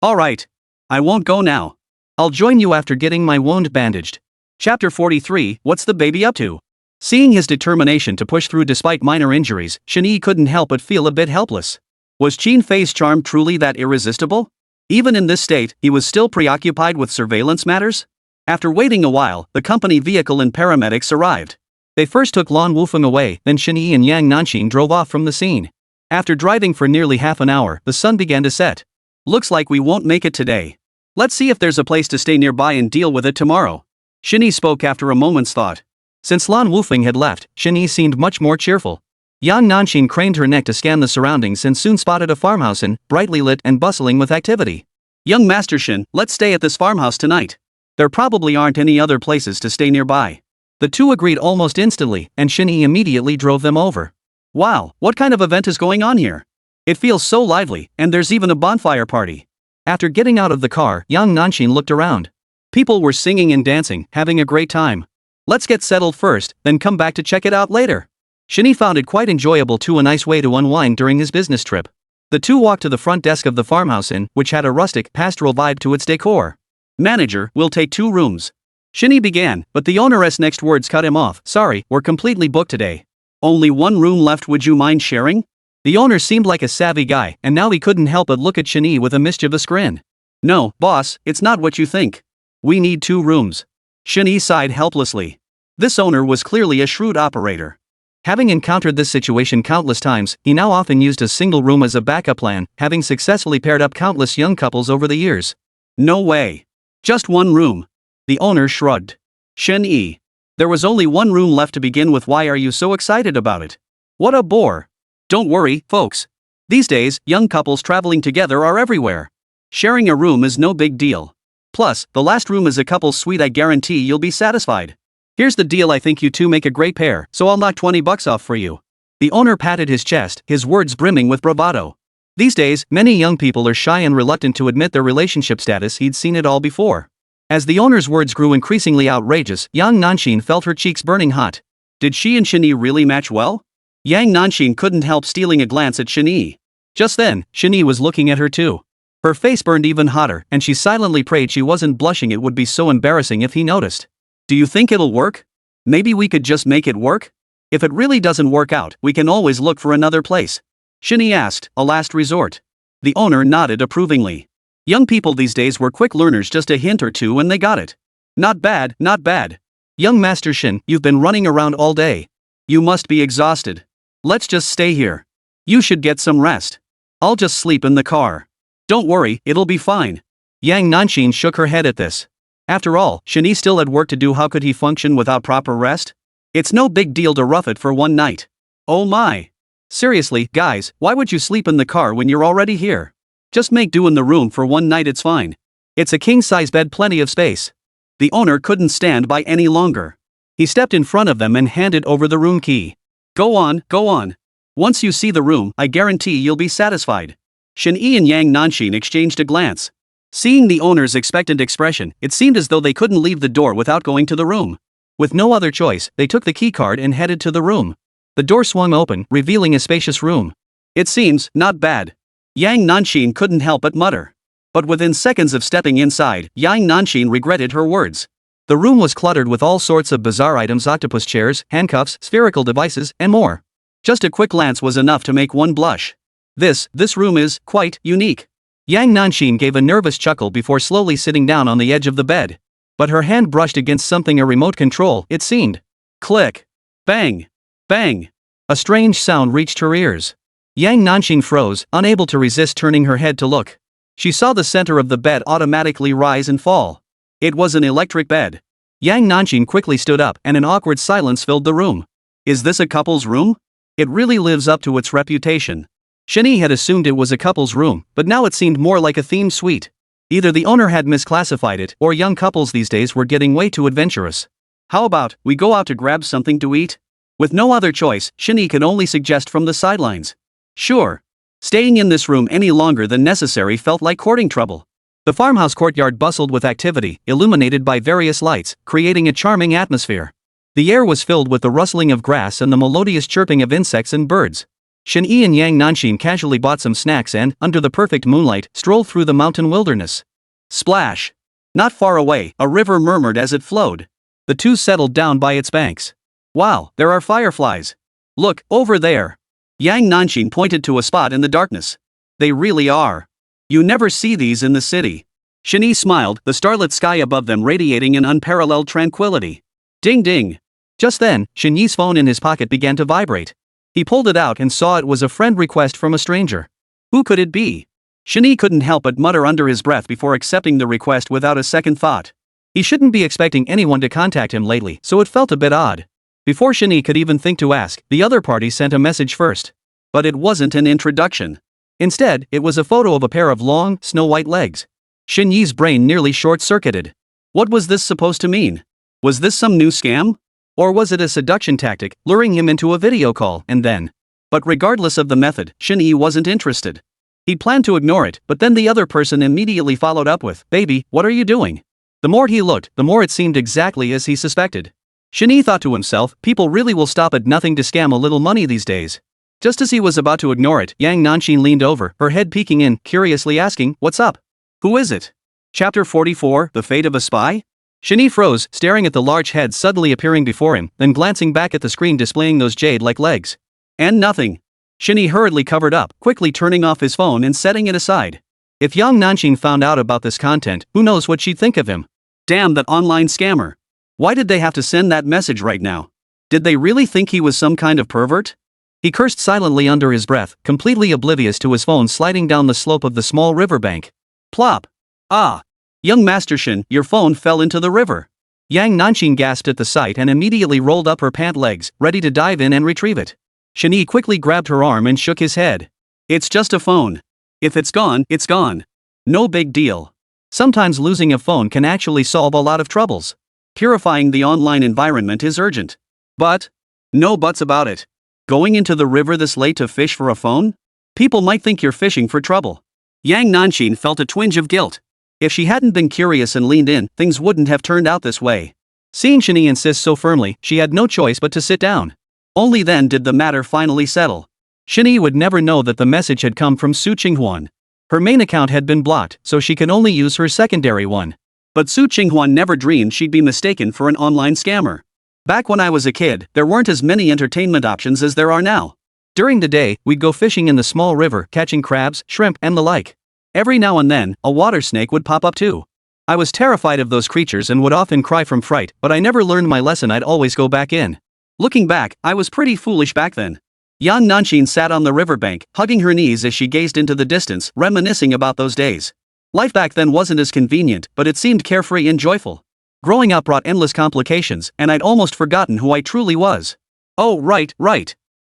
Alright. I won't go now. I'll join you after getting my wound bandaged. Chapter 43, What's the baby up to? Seeing his determination to push through despite minor injuries, Shen Yi couldn't help but feel a bit helpless. Was Qin Fei's charm truly that irresistible? Even in this state, he was still preoccupied with surveillance matters? After waiting a while, the company vehicle and paramedics arrived. They first took Lan Wulfeng away, then Shen Yi and Yang Nanxin drove off from the scene. After driving for nearly half an hour, the sun began to set. Looks like we won't make it today. Let's see if there's a place to stay nearby and deal with it tomorrow. Shen Yi spoke after a moment's thought. Since Lan Wulfeng had left, Shen Yi seemed much more cheerful. Yang Nanxin craned her neck to scan the surroundings and soon spotted a farmhouse in, brightly lit and bustling with activity. Young Master Shen, let's stay at this farmhouse tonight. There probably aren't any other places to stay nearby. The two agreed almost instantly, and Shen Yi immediately drove them over. Wow, what kind of event is going on here? It feels so lively, and there's even a bonfire party. After getting out of the car, Yang Nanxin looked around. People were singing and dancing, having a great time. Let's get settled first, then come back to check it out later. Shen Yi found it quite enjoyable too, a nice way to unwind during his business trip. The two walked to the front desk of the farmhouse inn, which had a rustic, pastoral vibe to its decor. Manager, we'll take 2 rooms. Shen Yi began, but the owneress' next words cut him off. Sorry, we're completely booked today. Only 1 room left, would you mind sharing? The owner seemed like a savvy guy, and now he couldn't help but look at Shen Yi with a mischievous grin. No, boss, it's not what you think. We need 2 rooms. Shen Yi sighed helplessly. This owner was clearly a shrewd operator. Having encountered this situation countless times, he now often used a single room as a backup plan, having successfully paired up countless young couples over the years. No way. Just 1 room. The owner shrugged. Shen Yi. There was only 1 room left to begin with. Why are you so excited about it? What a bore. Don't worry, folks. These days, young couples traveling together are everywhere. Sharing a room is no big deal. Plus, the last room is a couple's suite. I guarantee you'll be satisfied. Here's the deal, I think you two make a great pair, so I'll knock $20 off for you. The owner patted his chest, his words brimming with bravado. These days, many young people are shy and reluctant to admit their relationship status. He'd seen it all before. As the owner's words grew increasingly outrageous, Yang Nanxin felt her cheeks burning hot. Did she and Shen Yi really match well? Yang Nanxin couldn't help stealing a glance at Shen Yi. Just then, Shen Yi was looking at her too. Her face burned even hotter, and she silently prayed she wasn't blushing. It would be so embarrassing if he noticed. Do you think it'll work? Maybe we could just make it work? If it really doesn't work out, we can always look for another place. Shen Yi asked, a last resort. The owner nodded approvingly. Young people these days were quick learners, just a hint or two and they got it. Not bad, not bad. Young Master Shen, you've been running around all day. You must be exhausted. Let's just stay here. You should get some rest. I'll just sleep in the car. Don't worry, it'll be fine. Yang Nanxin shook her head at this. After all, Shen Yi still had work to do. How could he function without proper rest? It's no big deal to rough it for one night. Oh my. Seriously, guys, why would you sleep in the car when you're already here? Just make do in the room for one night, it's fine. It's a king-size bed, plenty of space. The owner couldn't stand by any longer. He stepped in front of them and handed over the room key. Go on, go on. Once you see the room, I guarantee you'll be satisfied. Shen Yi and Yang Nanxin exchanged a glance. Seeing the owner's expectant expression, it seemed as though they couldn't leave the door without going to the room. With no other choice, they took the keycard and headed to the room. The door swung open, revealing a spacious room. It seems not bad. Yang Nanxin couldn't help but mutter. But within seconds of stepping inside, Yang Nanxin regretted her words. The room was cluttered with all sorts of bizarre items: octopus chairs, handcuffs, spherical devices, and more. Just a quick glance was enough to make one blush. This room is quite unique. Yang Nanxin gave a nervous chuckle before slowly sitting down on the edge of the bed. But her hand brushed against something, a remote control, it seemed. Click. Bang. Bang. A strange sound reached her ears. Yang Nanxin froze, unable to resist turning her head to look. She saw the center of the bed automatically rise and fall. It was an electric bed. Yang Nanxin quickly stood up and an awkward silence filled the room. Is this a couple's room? It really lives up to its reputation. Shen Yi had assumed it was a couple's room, but now it seemed more like a themed suite. Either the owner had misclassified it, or young couples these days were getting way too adventurous. How about we go out to grab something to eat? With no other choice, Shen Yi could only suggest from the sidelines. Sure. Staying in this room any longer than necessary felt like courting trouble. The farmhouse courtyard bustled with activity, illuminated by various lights, creating a charming atmosphere. The air was filled with the rustling of grass and the melodious chirping of insects and birds. Shen Yi and Yang Nanxin casually bought some snacks and, under the perfect moonlight, strolled through the mountain wilderness. Splash! Not far away, a river murmured as it flowed. The two settled down by its banks. Wow, there are fireflies. Look, over there. Yang Nanxin pointed to a spot in the darkness. They really are. You never see these in the city. Shen Yi smiled, the starlit sky above them radiating an unparalleled tranquility. Ding ding. Just then, Shen Yi's phone in his pocket began to vibrate. He pulled it out and saw it was a friend request from a stranger. Who could it be? Shen Yi couldn't help but mutter under his breath before accepting the request without a second thought. He shouldn't be expecting anyone to contact him lately, so it felt a bit odd. Before Shen Yi could even think to ask, the other party sent a message first. But it wasn't an introduction. Instead, it was a photo of a pair of long, snow-white legs. Shen Yi's brain nearly short-circuited. What was this supposed to mean? Was this some new scam? Or was it a seduction tactic, luring him into a video call and then? But regardless of the method, Shen Yi wasn't interested. He planned to ignore it, but then the other person immediately followed up with, "Baby, what are you doing?" The more he looked, the more it seemed exactly as he suspected. Shen Yi thought to himself, people really will stop at nothing to scam a little money these days. Just as he was about to ignore it, Yang Nanxin leaned over, her head peeking in, curiously asking, "What's up? Who is it?" Chapter 44, The Fate of a Spy? Shen Yi froze, staring at the large head suddenly appearing before him, then glancing back at the screen displaying those jade-like legs. And nothing. Shen Yi hurriedly covered up, quickly turning off his phone and setting it aside. If Yang Nanxin found out about this content, who knows what she'd think of him? Damn that online scammer. Why did they have to send that message right now? Did they really think he was some kind of pervert? He cursed silently under his breath, completely oblivious to his phone sliding down the slope of the small riverbank. Plop. Ah. Young Master Shen, your phone fell into the river. Yang Nanxin gasped at the sight and immediately rolled up her pant legs, ready to dive in and retrieve it. Shen Yi quickly grabbed her arm and shook his head. It's just a phone. If it's gone, it's gone. No big deal. Sometimes losing a phone can actually solve a lot of troubles. Purifying the online environment is urgent. But? No buts about it. Going into the river this late to fish for a phone? People might think you're fishing for trouble. Yang Nanxin felt a twinge of guilt. If she hadn't been curious and leaned in, things wouldn't have turned out this way. Seeing Shen Yi insist so firmly, she had no choice but to sit down. Only then did the matter finally settle. Shen Yi would never know that the message had come from Su Qinghuan. Her main account had been blocked, so she could only use her secondary one. But Su Qinghuan never dreamed she'd be mistaken for an online scammer. Back when I was a kid, there weren't as many entertainment options as there are now. During the day, we'd go fishing in the small river, catching crabs, shrimp, and the like. Every now and then, a water snake would pop up too. I was terrified of those creatures and would often cry from fright, but I never learned my lesson. I'd always go back in. Looking back, I was pretty foolish back then. Young Nanxin sat on the riverbank, hugging her knees as she gazed into the distance, reminiscing about those days. Life back then wasn't as convenient, but it seemed carefree and joyful. Growing up brought endless complications, and I'd almost forgotten who I truly was. Oh, right.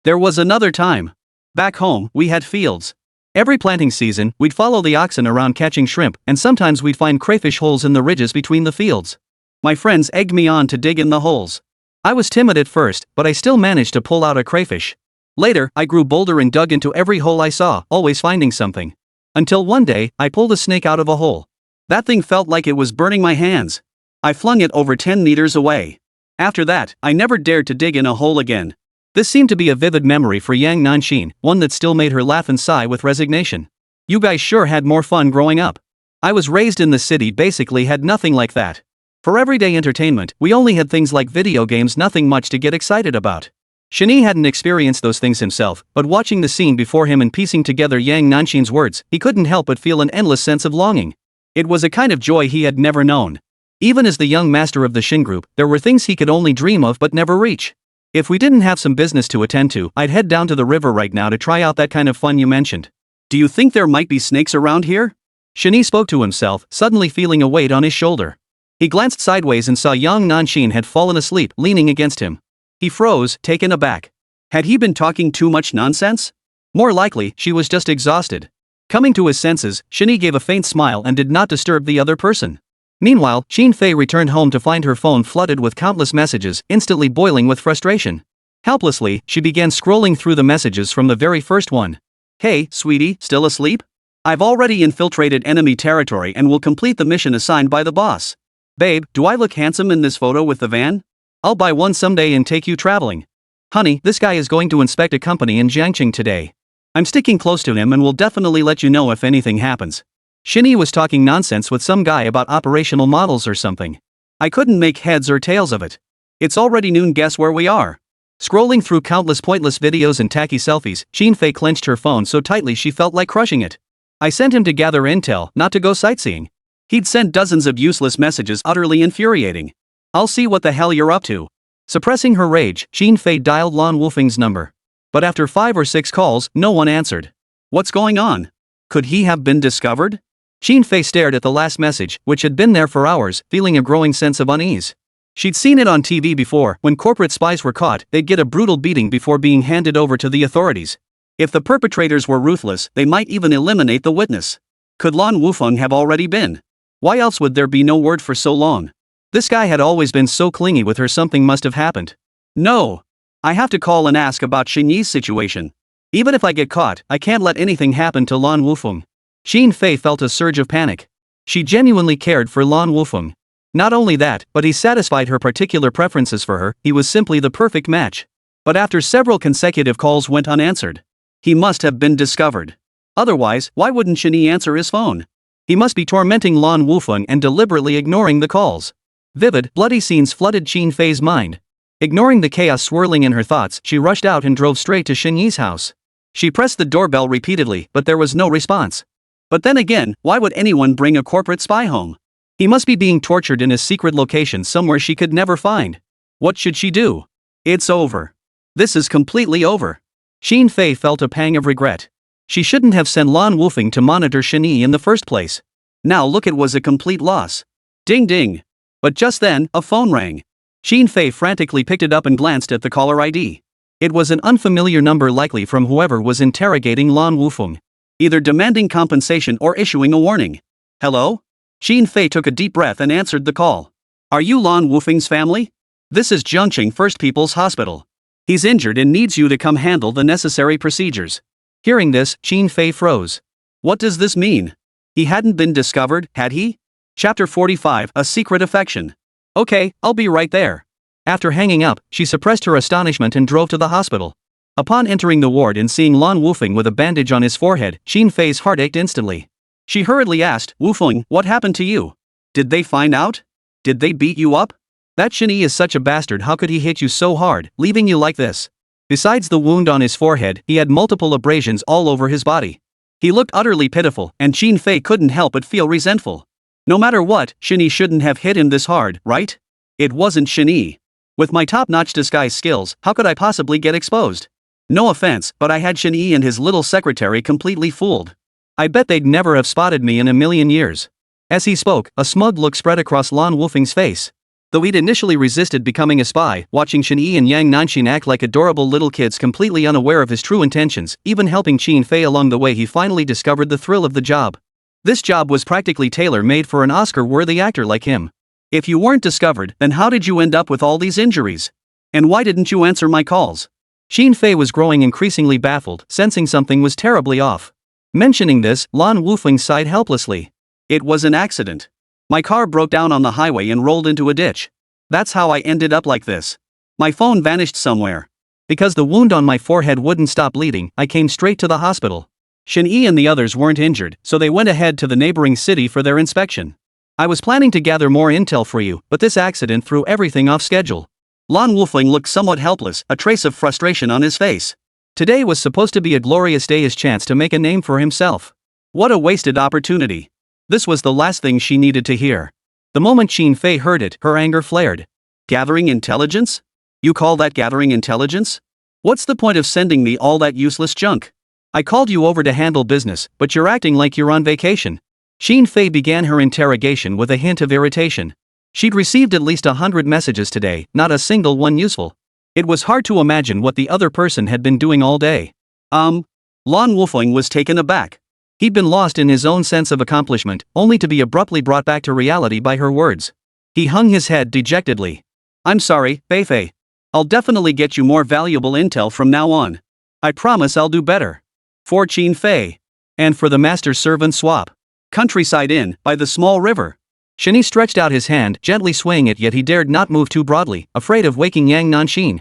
There was another time. Back home, we had fields. Every planting season, we'd follow the oxen around catching shrimp, and sometimes we'd find crayfish holes in the ridges between the fields. My friends egged me on to dig in the holes. I was timid at first, but I still managed to pull out a crayfish. Later, I grew bolder and dug into every hole I saw, always finding something. Until one day, I pulled a snake out of a hole. That thing felt like it was burning my hands. I flung it over 10 meters away. After that, I never dared to dig in a hole again. This seemed to be a vivid memory for Yang Nanxin, one that still made her laugh and sigh with resignation. You guys sure had more fun growing up. I was raised in the city, basically had nothing like that. For everyday entertainment, we only had things like video games, nothing much to get excited about. Shen Yi hadn't experienced those things himself, but watching the scene before him and piecing together Yang Nanxin's words, he couldn't help but feel an endless sense of longing. It was a kind of joy he had never known. Even as the young master of the Shen Group, there were things he could only dream of but never reach. If we didn't have some business to attend to, I'd head down to the river right now to try out that kind of fun you mentioned. Do you think there might be snakes around here? Shen Yi spoke to himself, suddenly feeling a weight on his shoulder. He glanced sideways and saw Yang Nanxin had fallen asleep, leaning against him. He froze, taken aback. Had he been talking too much nonsense? More likely, she was just exhausted. Coming to his senses, Shen Yi gave a faint smile and did not disturb the other person. Meanwhile, Xin Fei returned home to find her phone flooded with countless messages, instantly boiling with frustration. Helplessly, she began scrolling through the messages from the very first one. Hey, sweetie, still asleep? I've already infiltrated enemy territory and will complete the mission assigned by the boss. Babe, do I look handsome in this photo with the van? I'll buy one someday and take you traveling. Honey, this guy is going to inspect a company in Jiangqing today. I'm sticking close to him and will definitely let you know if anything happens. Shen Yi was talking nonsense with some guy about operational models or something. I couldn't make heads or tails of it. It's already noon, guess where we are? Scrolling through countless pointless videos and tacky selfies, Xin Fei clenched her phone so tightly she felt like crushing it. I sent him to gather intel, not to go sightseeing. He'd sent dozens of useless messages, utterly infuriating. I'll see what the hell you're up to. Suppressing her rage, Xin Fei dialed Lan Wufeng's number. But after 5 or 6 calls, no one answered. What's going on? Could he have been discovered? Xin Fei stared at the last message, which had been there for hours, feeling a growing sense of unease. She'd seen it on TV before. When corporate spies were caught, they'd get a brutal beating before being handed over to the authorities. If the perpetrators were ruthless, they might even eliminate the witness. Could Lan Wufeng have already been? Why else would there be no word for so long? This guy had always been so clingy with her, something must have happened. No. I have to call and ask about Shen Yi's situation. Even if I get caught, I can't let anything happen to Lan Wufeng. Xin Fei felt a surge of panic. She genuinely cared for Lan Wufeng. Not only that, but he satisfied her particular preferences for her. He was simply the perfect match. But after several consecutive calls went unanswered. He must have been discovered. Otherwise, why wouldn't Shen Yi answer his phone? He must be tormenting Lan Wufeng and deliberately ignoring the calls. Vivid, bloody scenes flooded Xin Fei's mind. Ignoring the chaos swirling in her thoughts, she rushed out and drove straight to Shen Yi's house. She pressed the doorbell repeatedly, but there was no response. But then again, why would anyone bring a corporate spy home? He must be being tortured in a secret location somewhere she could never find. What should she do? It's over. This is completely over. Xin Fei felt a pang of regret. She shouldn't have sent Lan Wufeng to monitor Shen Yi in the first place. Now look, it was a complete loss. Ding ding. But just then, a phone rang. Xin Fei frantically picked it up and glanced at the caller ID. It was an unfamiliar number, likely from whoever was interrogating Lan Wufeng. Either demanding compensation or issuing a warning. Hello? Xin Fei took a deep breath and answered the call. Are you Lan Wufeng's family? This is Jiangqing First People's Hospital. He's injured and needs you to come handle the necessary procedures. Hearing this, Xin Fei froze. What does this mean? He hadn't been discovered, had he? Chapter 45, A Secret Affection. Okay, I'll be right there. After hanging up, she suppressed her astonishment and drove to the hospital. Upon entering the ward and seeing Lan Wufeng with a bandage on his forehead, Xin Fei's heart ached instantly. She hurriedly asked, Wufeng, what happened to you? Did they find out? Did they beat you up? That Shen Yi is such a bastard, how could he hit you so hard, leaving you like this? Besides the wound on his forehead, he had multiple abrasions all over his body. He looked utterly pitiful, and Xin Fei couldn't help but feel resentful. No matter what, Shen Yi shouldn't have hit him this hard, right? It wasn't Shen Yi. With my top-notch disguise skills, how could I possibly get exposed? No offense, but I had Shen Yi and his little secretary completely fooled. I bet they'd never have spotted me in a million years. As he spoke, a smug look spread across Lan Wufeng's face. Though he'd initially resisted becoming a spy, watching Shen Yi and Yang Nanxin act like adorable little kids completely unaware of his true intentions, even helping Xin Fei along the way, he finally discovered the thrill of the job. This job was practically tailor-made for an Oscar-worthy actor like him. If you weren't discovered, then how did you end up with all these injuries? And why didn't you answer my calls? Xin Fei was growing increasingly baffled, sensing something was terribly off. Mentioning this, Lan Wufeng sighed helplessly. It was an accident. My car broke down on the highway and rolled into a ditch. That's how I ended up like this. My phone vanished somewhere. Because the wound on my forehead wouldn't stop bleeding, I came straight to the hospital. Shen Yi and the others weren't injured, so they went ahead to the neighboring city for their inspection. I was planning to gather more intel for you, but this accident threw everything off schedule. Lan Wufeng looked somewhat helpless, a trace of frustration on his face. Today was supposed to be a glorious day, his chance to make a name for himself. What a wasted opportunity. This was the last thing she needed to hear. The moment Xin Fei heard it, her anger flared. Gathering intelligence? You call that gathering intelligence? What's the point of sending me all that useless junk? I called you over to handle business, but you're acting like you're on vacation. Xin Fei began her interrogation with a hint of irritation. She'd received at least 100 messages today, not a single one useful. It was hard to imagine what the other person had been doing all day. Lan Wufeng was taken aback. He'd been lost in his own sense of accomplishment, only to be abruptly brought back to reality by her words. He hung his head dejectedly. I'm sorry, Fei. I'll definitely get you more valuable intel from now on. I promise I'll do better. For Xin Fei. And for the master-servant swap. Countryside Inn, by the small river. Shen Yi stretched out his hand, gently swaying it, yet he dared not move too broadly, afraid of waking Yang Nanxin.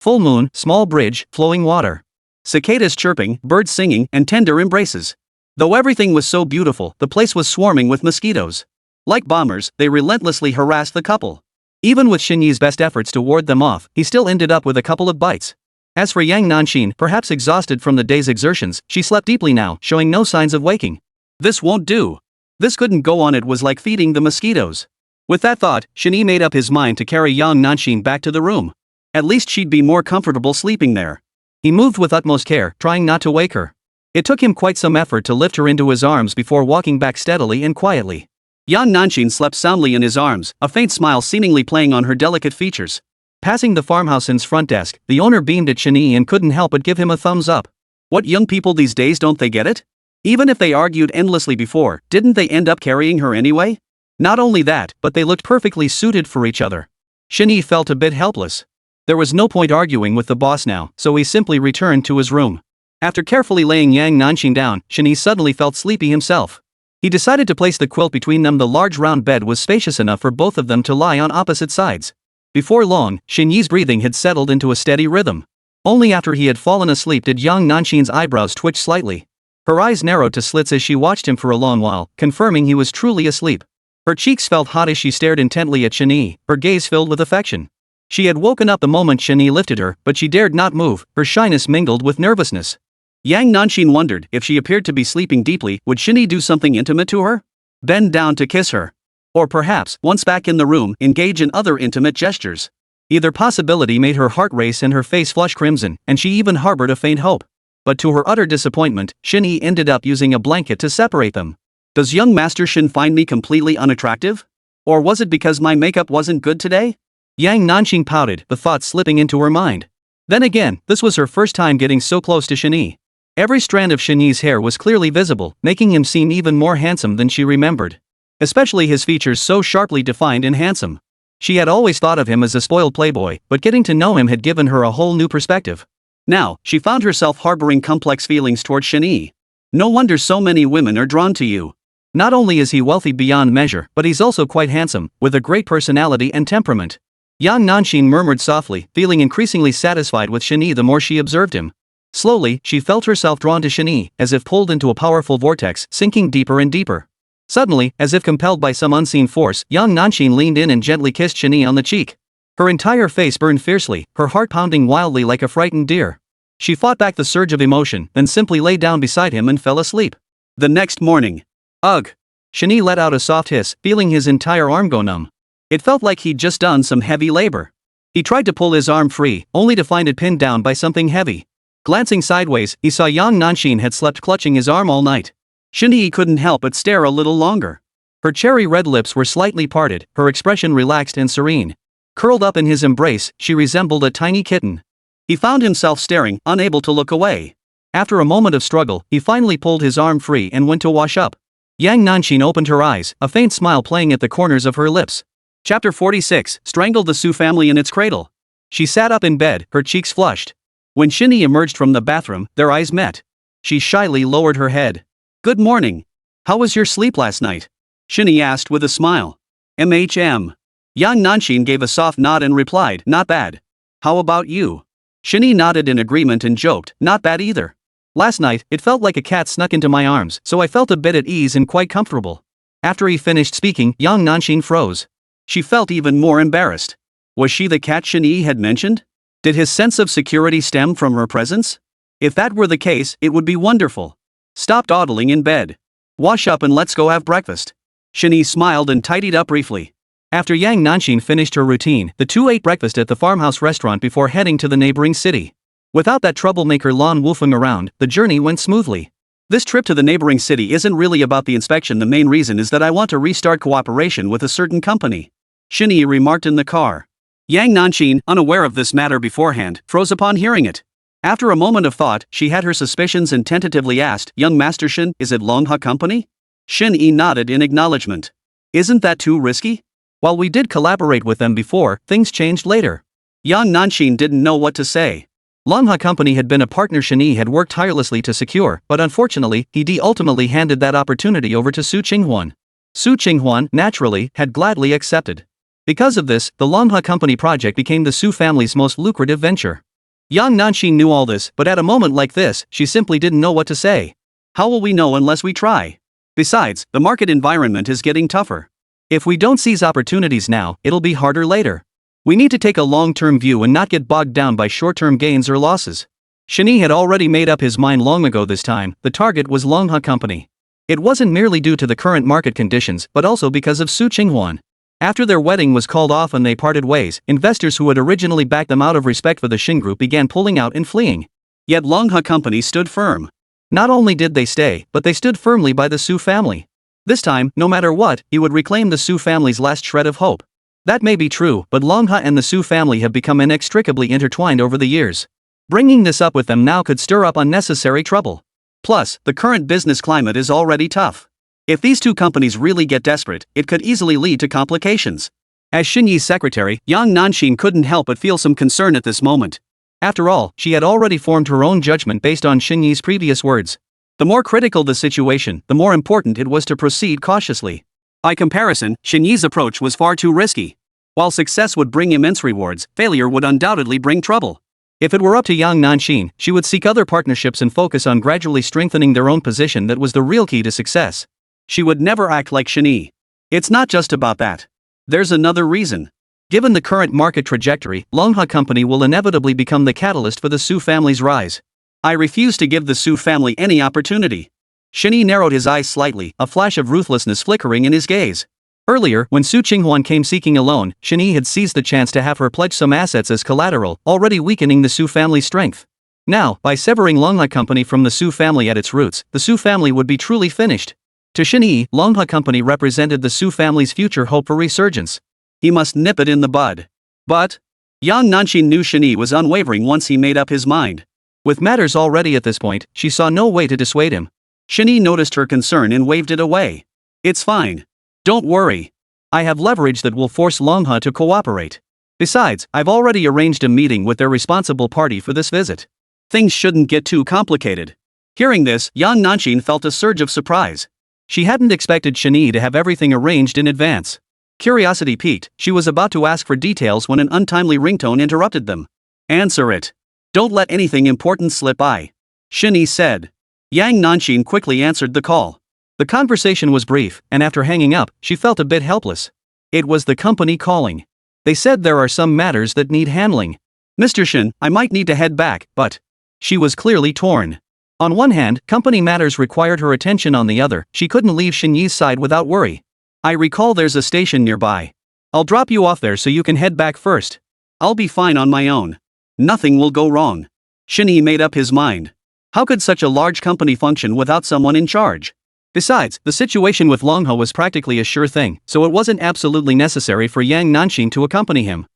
Full moon, small bridge, flowing water. Cicadas chirping, birds singing, and tender embraces. Though everything was so beautiful, the place was swarming with mosquitoes. Like bombers, they relentlessly harassed the couple. Even with Shen Yi's best efforts to ward them off, he still ended up with a couple of bites. As for Yang Nanxin, perhaps exhausted from the day's exertions, she slept deeply now, showing no signs of waking. This won't do. This couldn't go on, it was like feeding the mosquitoes. With that thought, Shen Yi made up his mind to carry Yang Nanxin back to the room. At least she'd be more comfortable sleeping there. He moved with utmost care, trying not to wake her. It took him quite some effort to lift her into his arms before walking back steadily and quietly. Yang Nanxin slept soundly in his arms, a faint smile seemingly playing on her delicate features. Passing the farmhouse's front desk, the owner beamed at Shen Yi and couldn't help but give him a thumbs up. What young people these days, don't they get it? Even if they argued endlessly before, didn't they end up carrying her anyway? Not only that, but they looked perfectly suited for each other. Shen Yi felt a bit helpless. There was no point arguing with the boss now, so he simply returned to his room. After carefully laying Yang Nanxin down, Shen Yi suddenly felt sleepy himself. He decided to place the quilt between them. The large round bed was spacious enough for both of them to lie on opposite sides. Before long, Shen Yi's breathing had settled into a steady rhythm. Only after he had fallen asleep did Yang Nanxin's eyebrows twitch slightly. Her eyes narrowed to slits as she watched him for a long while, confirming he was truly asleep. Her cheeks felt hot as she stared intently at Shen Yi, her gaze filled with affection. She had woken up the moment Shen Yi lifted her, but she dared not move, her shyness mingled with nervousness. Yang Nanxin wondered, if she appeared to be sleeping deeply, would Shen Yi do something intimate to her? Bend down to kiss her. Or perhaps, once back in the room, engage in other intimate gestures. Either possibility made her heart race and her face flush crimson, and she even harbored a faint hope. But to her utter disappointment, Shen Yi ended up using a blanket to separate them. Does young Master Shen find me completely unattractive? Or was it because my makeup wasn't good today? Yang Nanxin pouted, the thought slipping into her mind. Then again, this was her first time getting so close to Shen Yi. Every strand of Shen Yi's hair was clearly visible, making him seem even more handsome than she remembered. Especially his features so sharply defined and handsome. She had always thought of him as a spoiled playboy, but getting to know him had given her a whole new perspective. Now, she found herself harboring complex feelings toward Shen Yi. No wonder so many women are drawn to you. Not only is he wealthy beyond measure, but he's also quite handsome, with a great personality and temperament. Yang Nanxin murmured softly, feeling increasingly satisfied with Shen Yi the more she observed him. Slowly, she felt herself drawn to Shen Yi, as if pulled into a powerful vortex, sinking deeper and deeper. Suddenly, as if compelled by some unseen force, Yang Nanxin leaned in and gently kissed Shen Yi on the cheek. Her entire face burned fiercely, her heart pounding wildly like a frightened deer. She fought back the surge of emotion, then simply lay down beside him and fell asleep. The next morning. Ugh! Shen Yi let out a soft hiss, feeling his entire arm go numb. It felt like he'd just done some heavy labor. He tried to pull his arm free, only to find it pinned down by something heavy. Glancing sideways, he saw Yang Nanxin had slept clutching his arm all night. Shen Yi couldn't help but stare a little longer. Her cherry-red lips were slightly parted, her expression relaxed and serene. Curled up in his embrace, she resembled a tiny kitten. He found himself staring, unable to look away. After a moment of struggle, he finally pulled his arm free and went to wash up. Yang Nanxin opened her eyes, a faint smile playing at the corners of her lips. Chapter 46, Strangled the Su family in its cradle. She sat up in bed, her cheeks flushed. When Shen Yi emerged from the bathroom, their eyes met. She shyly lowered her head. Good morning. How was your sleep last night? Shen Yi asked with a smile. MHM. Yang Nanxin gave a soft nod and replied, not bad. How about you? Shen Yi nodded in agreement and joked, not bad either. Last night, it felt like a cat snuck into my arms, so I felt a bit at ease and quite comfortable. After he finished speaking, Yang Nanxin froze. She felt even more embarrassed. Was she the cat Shen Yi had mentioned? Did his sense of security stem from her presence? If that were the case, it would be wonderful. Stop dawdling in bed. Wash up and let's go have breakfast. Shen Yi smiled and tidied up briefly. After Yang Nanxin finished her routine, the two ate breakfast at the farmhouse restaurant before heading to the neighboring city. Without that troublemaker Lan wolfing around, the journey went smoothly. This trip to the neighboring city isn't really about the inspection. The main reason is that I want to restart cooperation with a certain company. Shen Yi remarked in the car. Yang Nanxin, unaware of this matter beforehand, froze upon hearing it. After a moment of thought, she had her suspicions and tentatively asked, Young Master Shen, is it Longha Company? Shen Yi nodded in acknowledgement. Isn't that too risky? While we did collaborate with them before, things changed later. Yang Nanxin didn't know what to say. Longha Company had been a partner Shen Yi had worked tirelessly to secure, but unfortunately, he ultimately handed that opportunity over to Su Qinghuan. Su Qinghuan, naturally, had gladly accepted. Because of this, the Longha Company project became the Su family's most lucrative venture. Yang Nanxin knew all this, but at a moment like this, she simply didn't know what to say. How will we know unless we try? Besides, the market environment is getting tougher. If we don't seize opportunities now, it'll be harder later. We need to take a long-term view and not get bogged down by short-term gains or losses. Shen Yi had already made up his mind long ago this time. The target was Longha Company. It wasn't merely due to the current market conditions, but also because of Su Qinghuan. After their wedding was called off and they parted ways, investors who had originally backed them out of respect for the Shen Group began pulling out and fleeing. Yet Longha Company stood firm. Not only did they stay, but they stood firmly by the Su family. This time, no matter what, he would reclaim the Su family's last shred of hope. That may be true, but Longha and the Su family have become inextricably intertwined over the years. Bringing this up with them now could stir up unnecessary trouble. Plus, the current business climate is already tough. If these two companies really get desperate, it could easily lead to complications. As Shen Yi's secretary, Yang Nanxin couldn't help but feel some concern at this moment. After all, she had already formed her own judgment based on Shen Yi's previous words. The more critical the situation, the more important it was to proceed cautiously. By comparison, Shen Yi's approach was far too risky. While success would bring immense rewards, failure would undoubtedly bring trouble. If it were up to Yang Nanxin, she would seek other partnerships and focus on gradually strengthening their own position. That was the real key to success. She would never act like Shen Yi. It's not just about that. There's another reason. Given the current market trajectory, Longha Company will inevitably become the catalyst for the Su family's rise. I refuse to give the Su family any opportunity. Shen Yi narrowed his eyes slightly, a flash of ruthlessness flickering in his gaze. Earlier, when Su Qinghuan came seeking a loan, Shen Yi had seized the chance to have her pledge some assets as collateral, already weakening the Su family's strength. Now, by severing Longha Company from the Su family at its roots, the Su family would be truly finished. To Shen Yi, Longha Company represented the Su family's future hope for resurgence. He must nip it in the bud. But Yang Nanxin knew Shen Yi was unwavering once he made up his mind. With matters already at this point, she saw no way to dissuade him. Shen Yi noticed her concern and waved it away. It's fine. Don't worry. I have leverage that will force Longha to cooperate. Besides, I've already arranged a meeting with their responsible party for this visit. Things shouldn't get too complicated. Hearing this, Yang Nanxin felt a surge of surprise. She hadn't expected Shen Yi to have everything arranged in advance. Curiosity piqued, she was about to ask for details when an untimely ringtone interrupted them. "Answer it. Don't let anything important slip by," Shen Yi said. Yang Nanxin quickly answered the call. The conversation was brief, and after hanging up, she felt a bit helpless. It was the company calling. They said there are some matters that need handling. "Mr. Shen, I might need to head back, but..." She was clearly torn. On one hand, company matters required her attention, on the other, she couldn't leave Shen Yi's side without worry. "I recall there's a station nearby. I'll drop you off there so you can head back first. I'll be fine on my own. Nothing will go wrong." Shen Yi made up his mind. How could such a large company function without someone in charge? Besides, the situation with Longhe was practically a sure thing, so it wasn't absolutely necessary for Yang Nanxin to accompany him.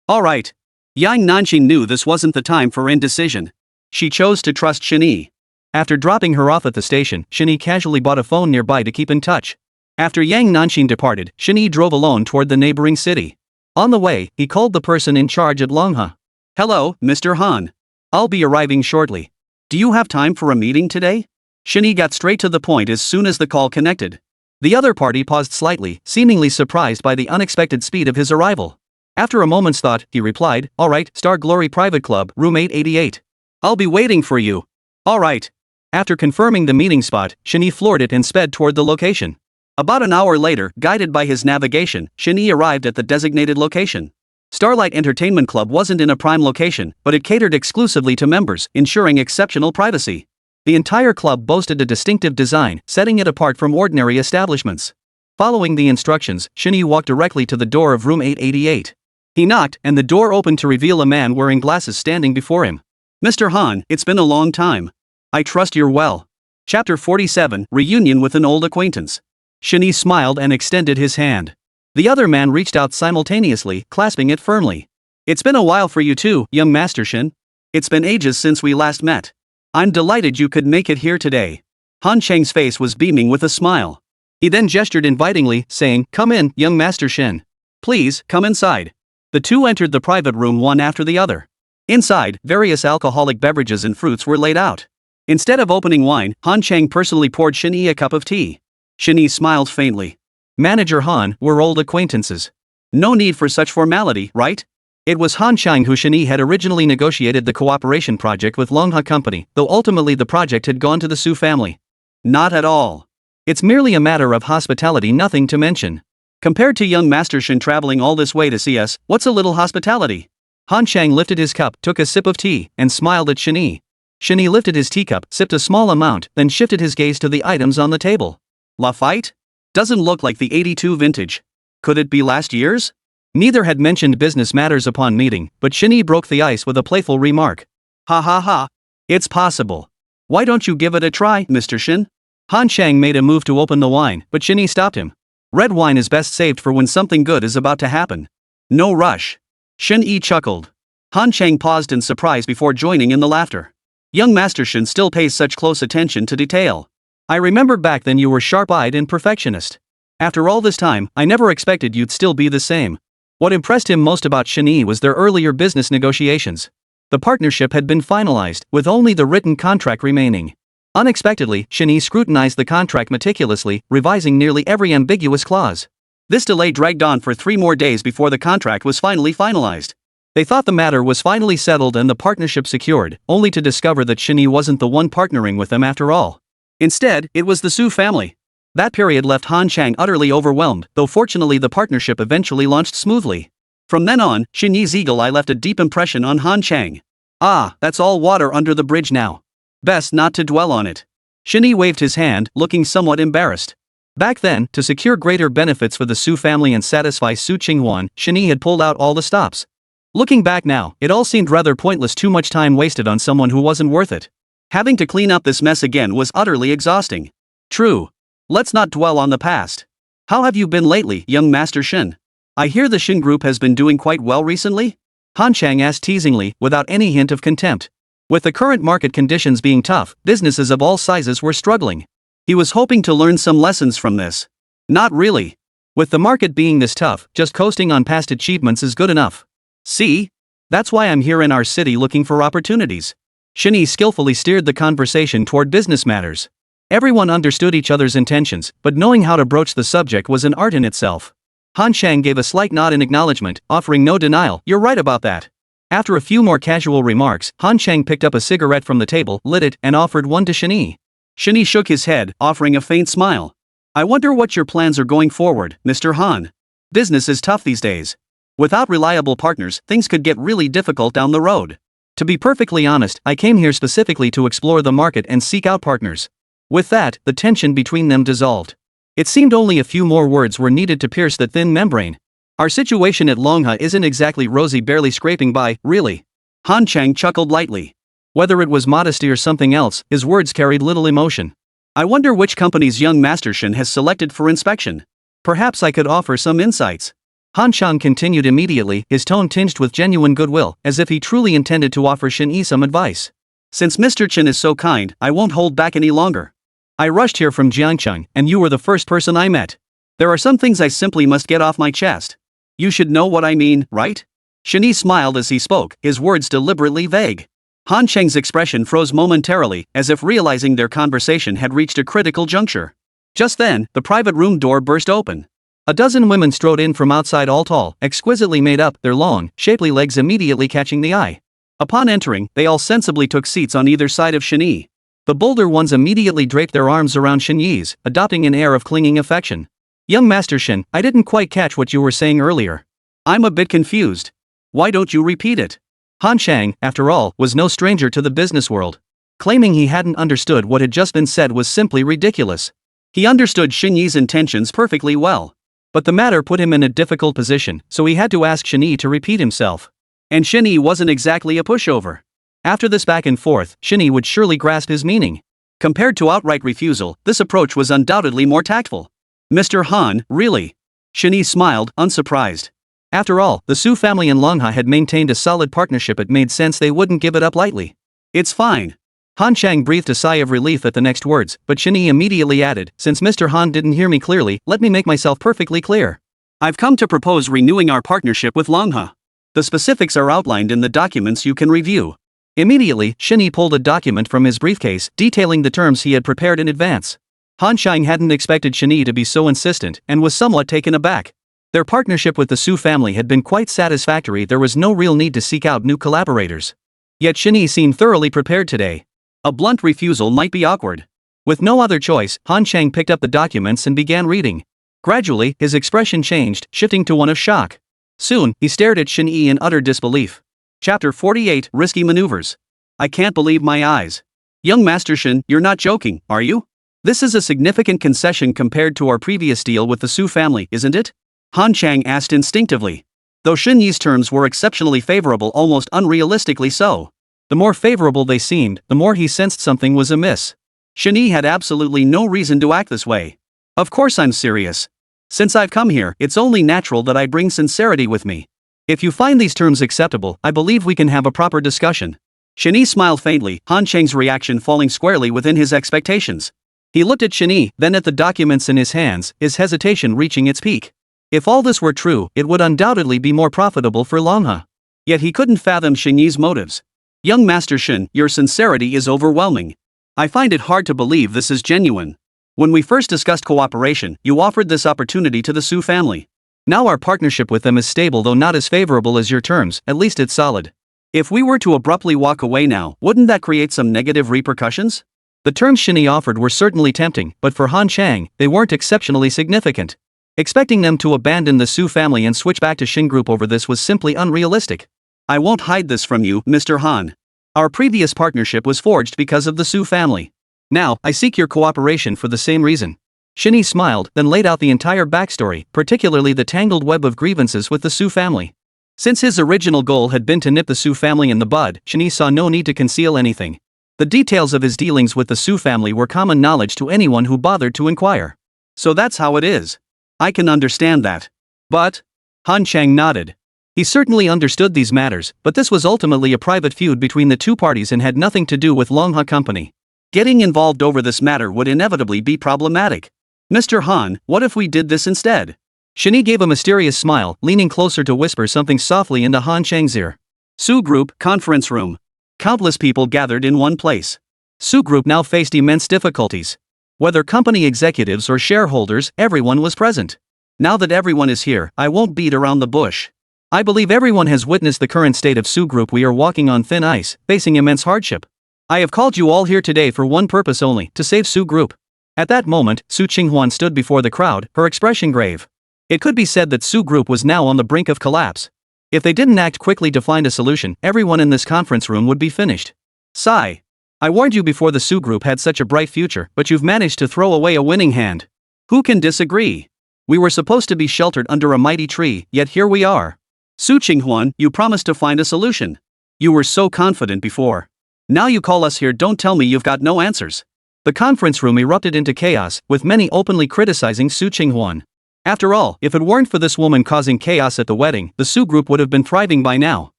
Alright. Yang Nanxin knew this wasn't the time for indecision. She chose to trust Shen Yi. After dropping her off at the station, Shen Yi casually bought a phone nearby to keep in touch. After Yang Nanxin departed, Shen Yi drove alone toward the neighboring city. On the way, he called the person in charge at Longhe. "Hello, Mr. Han. I'll be arriving shortly. Do you have time for a meeting today?" Shen Yi got straight to the point as soon as the call connected. The other party paused slightly, seemingly surprised by the unexpected speed of his arrival. After a moment's thought, he replied, "Alright, Star Glory Private Club, room 888. I'll be waiting for you." "Alright." After confirming the meeting spot, Shen Yi floored it and sped toward the location. About an hour later, guided by his navigation, Shen Yi arrived at the designated location. Starlight Entertainment Club wasn't in a prime location, but it catered exclusively to members, ensuring exceptional privacy. The entire club boasted a distinctive design, setting it apart from ordinary establishments. Following the instructions, Shen Yi walked directly to the door of room 888. He knocked, and the door opened to reveal a man wearing glasses standing before him. "Mr. Han, it's been a long time. I trust you're well." Chapter 47, Reunion with an Old Acquaintance. Shen Yi smiled and extended his hand. The other man reached out simultaneously, clasping it firmly. "It's been a while for you too, young Master Shen. It's been ages since we last met. I'm delighted you could make it here today." Han Cheng's face was beaming with a smile. He then gestured invitingly, saying, "Come in, young Master Shen. Please, come inside." The two entered the private room one after the other. Inside, various alcoholic beverages and fruits were laid out. Instead of opening wine, Han Cheng personally poured Shen Yi a cup of tea. Shen Yi smiled faintly. "Manager Han, we're old acquaintances. No need for such formality, right?" It was Han Cheng who Shen Yi had originally negotiated the cooperation project with Longhe Company, though ultimately the project had gone to the Su family. "Not at all. It's merely a matter of hospitality, nothing to mention. Compared to young Master Shen traveling all this way to see us, what's a little hospitality?" Han Cheng lifted his cup, took a sip of tea, and smiled at Shen Yi. Shen Yi lifted his teacup, sipped a small amount, then shifted his gaze to the items on the table. "Lafite? Doesn't look like the 82 vintage. Could it be last year's?" Neither had mentioned business matters upon meeting, but Shen Yi broke the ice with a playful remark. "Ha ha ha. It's possible. Why don't you give it a try, Mr. Shen?" Han Cheng made a move to open the wine, but Shen Yi stopped him. "Red wine is best saved for when something good is about to happen. No rush." Shen Yi chuckled. Han Cheng paused in surprise before joining in the laughter. Young Master Shen still pays such close attention to detail. "I remember back then you were sharp-eyed and perfectionist. After all this time, I never expected you'd still be the same." What impressed him most about Shen Yi was their earlier business negotiations. The partnership had been finalized, with only the written contract remaining. Unexpectedly, Shen Yi scrutinized the contract meticulously, revising nearly every ambiguous clause. This delay dragged on for 3 more days before the contract was finally finalized. They thought the matter was finally settled and the partnership secured, only to discover that Shen Yi wasn't the one partnering with them after all. Instead, it was the Su family. That period left Han Cheng utterly overwhelmed, though fortunately the partnership eventually launched smoothly. From then on, Shen Yi's eagle eye left a deep impression on Han Cheng. "Ah, that's all water under the bridge now. Best not to dwell on it." Shen Yi waved his hand, looking somewhat embarrassed. Back then, to secure greater benefits for the Su family and satisfy Su Qinghuan, Shen Yi had pulled out all the stops. Looking back now, it all seemed rather pointless, too much time wasted on someone who wasn't worth it. Having to clean up this mess again was utterly exhausting. True. Let's not dwell on the past. "How have you been lately, young Master Shen? I hear the Shen Group has been doing quite well recently?" Han Cheng asked teasingly, without any hint of contempt. With the current market conditions being tough, businesses of all sizes were struggling. He was hoping to learn some lessons from this. Not really. With the market being this tough, just coasting on past achievements is good enough. See? That's why I'm here in our city looking for opportunities. Shen Yi skillfully steered the conversation toward business matters. Everyone understood each other's intentions, but knowing how to broach the subject was an art in itself. Han Shang gave a slight nod in acknowledgement, offering no denial. "You're right about that." After a few more casual remarks, Han Shang picked up a cigarette from the table, lit it, and offered one to Shen Yi. Shen Yi shook his head, offering a faint smile. "I wonder what your plans are going forward, Mr. Han. Business is tough these days. Without reliable partners, things could get really difficult down the road. To be perfectly honest, I came here specifically to explore the market and seek out partners." With that, the tension between them dissolved. It seemed only a few more words were needed to pierce the thin membrane. "Our situation at Longha isn't exactly rosy, barely scraping by, really." Han Chang chuckled lightly. Whether it was modesty or something else, his words carried little emotion. "I wonder which companies young Master Shen has selected for inspection. Perhaps I could offer some insights." Han Chang continued immediately, his tone tinged with genuine goodwill, as if he truly intended to offer Shen Yi some advice. "Since Mr. Chen is so kind, I won't hold back any longer. I rushed here from Jiangcheng, and you were the first person I met. There are some things I simply must get off my chest. You should know what I mean, right?" Shen Yi smiled as he spoke, his words deliberately vague. Han Cheng's expression froze momentarily, as if realizing their conversation had reached a critical juncture. Just then, the private room door burst open. A dozen women strode in from outside, all tall, exquisitely made up, their long, shapely legs immediately catching the eye. Upon entering, they all sensibly took seats on either side of Shen Yi. The bolder ones immediately draped their arms around Shen Yi's, adopting an air of clinging affection. "Young Master Shen, I didn't quite catch what you were saying earlier. I'm a bit confused. Why don't you repeat it?" Han Shang, after all, was no stranger to the business world. Claiming he hadn't understood what had just been said was simply ridiculous. He understood Shen Yi's intentions perfectly well. But the matter put him in a difficult position, so he had to ask Shen Yi to repeat himself. And Shen Yi wasn't exactly a pushover. After this back and forth, Shen Yi would surely grasp his meaning. Compared to outright refusal, this approach was undoubtedly more tactful. "Mr. Han, really?" Shen Yi smiled, unsurprised. After all, the Su family and Longha had maintained a solid partnership. It made sense they wouldn't give it up lightly. "It's fine." Han Chang breathed a sigh of relief at the next words, but Shen Yi immediately added, "Since Mr. Han didn't hear me clearly, let me make myself perfectly clear. I've come to propose renewing our partnership with Longha. The specifics are outlined in the documents you can review." Immediately, Shen Yi pulled a document from his briefcase, detailing the terms he had prepared in advance. Han Shang hadn't expected Shen Yi to be so insistent, and was somewhat taken aback. Their partnership with the Su family had been quite satisfactory. There was no real need to seek out new collaborators. Yet Shen Yi seemed thoroughly prepared today. A blunt refusal might be awkward. With no other choice, Han Shang picked up the documents and began reading. Gradually, his expression changed, shifting to one of shock. Soon, he stared at Shen Yi in utter disbelief. Chapter 48, Risky Maneuvers. "I can't believe my eyes. Young Master Shen, you're not joking, are you? This is a significant concession compared to our previous deal with the Su family, isn't it?" Han Chang asked instinctively. Though Shen Yi's terms were exceptionally favorable, almost unrealistically so. The more favorable they seemed, the more he sensed something was amiss. Shen Yi had absolutely no reason to act this way. "Of course I'm serious. Since I've come here, it's only natural that I bring sincerity with me. If you find these terms acceptable, I believe we can have a proper discussion." Shen Yi smiled faintly, Han Cheng's reaction falling squarely within his expectations. He looked at Shen Yi, then at the documents in his hands, his hesitation reaching its peak. If all this were true, it would undoubtedly be more profitable for Longha. Yet he couldn't fathom Shen Yi's motives. "Young Master Shen, your sincerity is overwhelming. I find it hard to believe this is genuine. When we first discussed cooperation, you offered this opportunity to the Su family. Now our partnership with them is stable, though not as favorable as your terms. At least it's solid. If we were to abruptly walk away now, wouldn't that create some negative repercussions?" The terms Shen Yi offered were certainly tempting, but for Han Chang, they weren't exceptionally significant. Expecting them to abandon the Su family and switch back to Shen Group over this was simply unrealistic. "I won't hide this from you, Mr. Han. Our previous partnership was forged because of the Su family. Now, I seek your cooperation for the same reason." Shen Yi smiled, then laid out the entire backstory, particularly the tangled web of grievances with the Su family. Since his original goal had been to nip the Su family in the bud, Shen Yi saw no need to conceal anything. The details of his dealings with the Su family were common knowledge to anyone who bothered to inquire. "So that's how it is. I can understand that. But?" Han Chang nodded. He certainly understood these matters, but this was ultimately a private feud between the two parties and had nothing to do with Longha Company. Getting involved over this matter would inevitably be problematic. "Mr. Han, what if we did this instead?" Shen Yi gave a mysterious smile, leaning closer to whisper something softly into Han Chang's ear. Su Group, conference room. Countless people gathered in one place. Su Group now faced immense difficulties. Whether company executives or shareholders, everyone was present. Now that everyone is here, I won't beat around the bush. I believe everyone has witnessed the current state of Su Group. We are walking on thin ice, facing immense hardship. I have called you all here today for one purpose only, to save Su Group. At that moment, Su Qinghuan stood before the crowd, her expression grave. It could be said that Su Group was now on the brink of collapse. If they didn't act quickly to find a solution, everyone in this conference room would be finished. Sigh. I warned you before the Su Group had such a bright future, but you've managed to throw away a winning hand. Who can disagree? We were supposed to be sheltered under a mighty tree, yet here we are. Su Qinghuan, you promised to find a solution. You were so confident before. Now you call us here, don't tell me you've got no answers. The conference room erupted into chaos, with many openly criticizing Su Qinghuan. After all, if it weren't for this woman causing chaos at the wedding, the Su Group would have been thriving by now.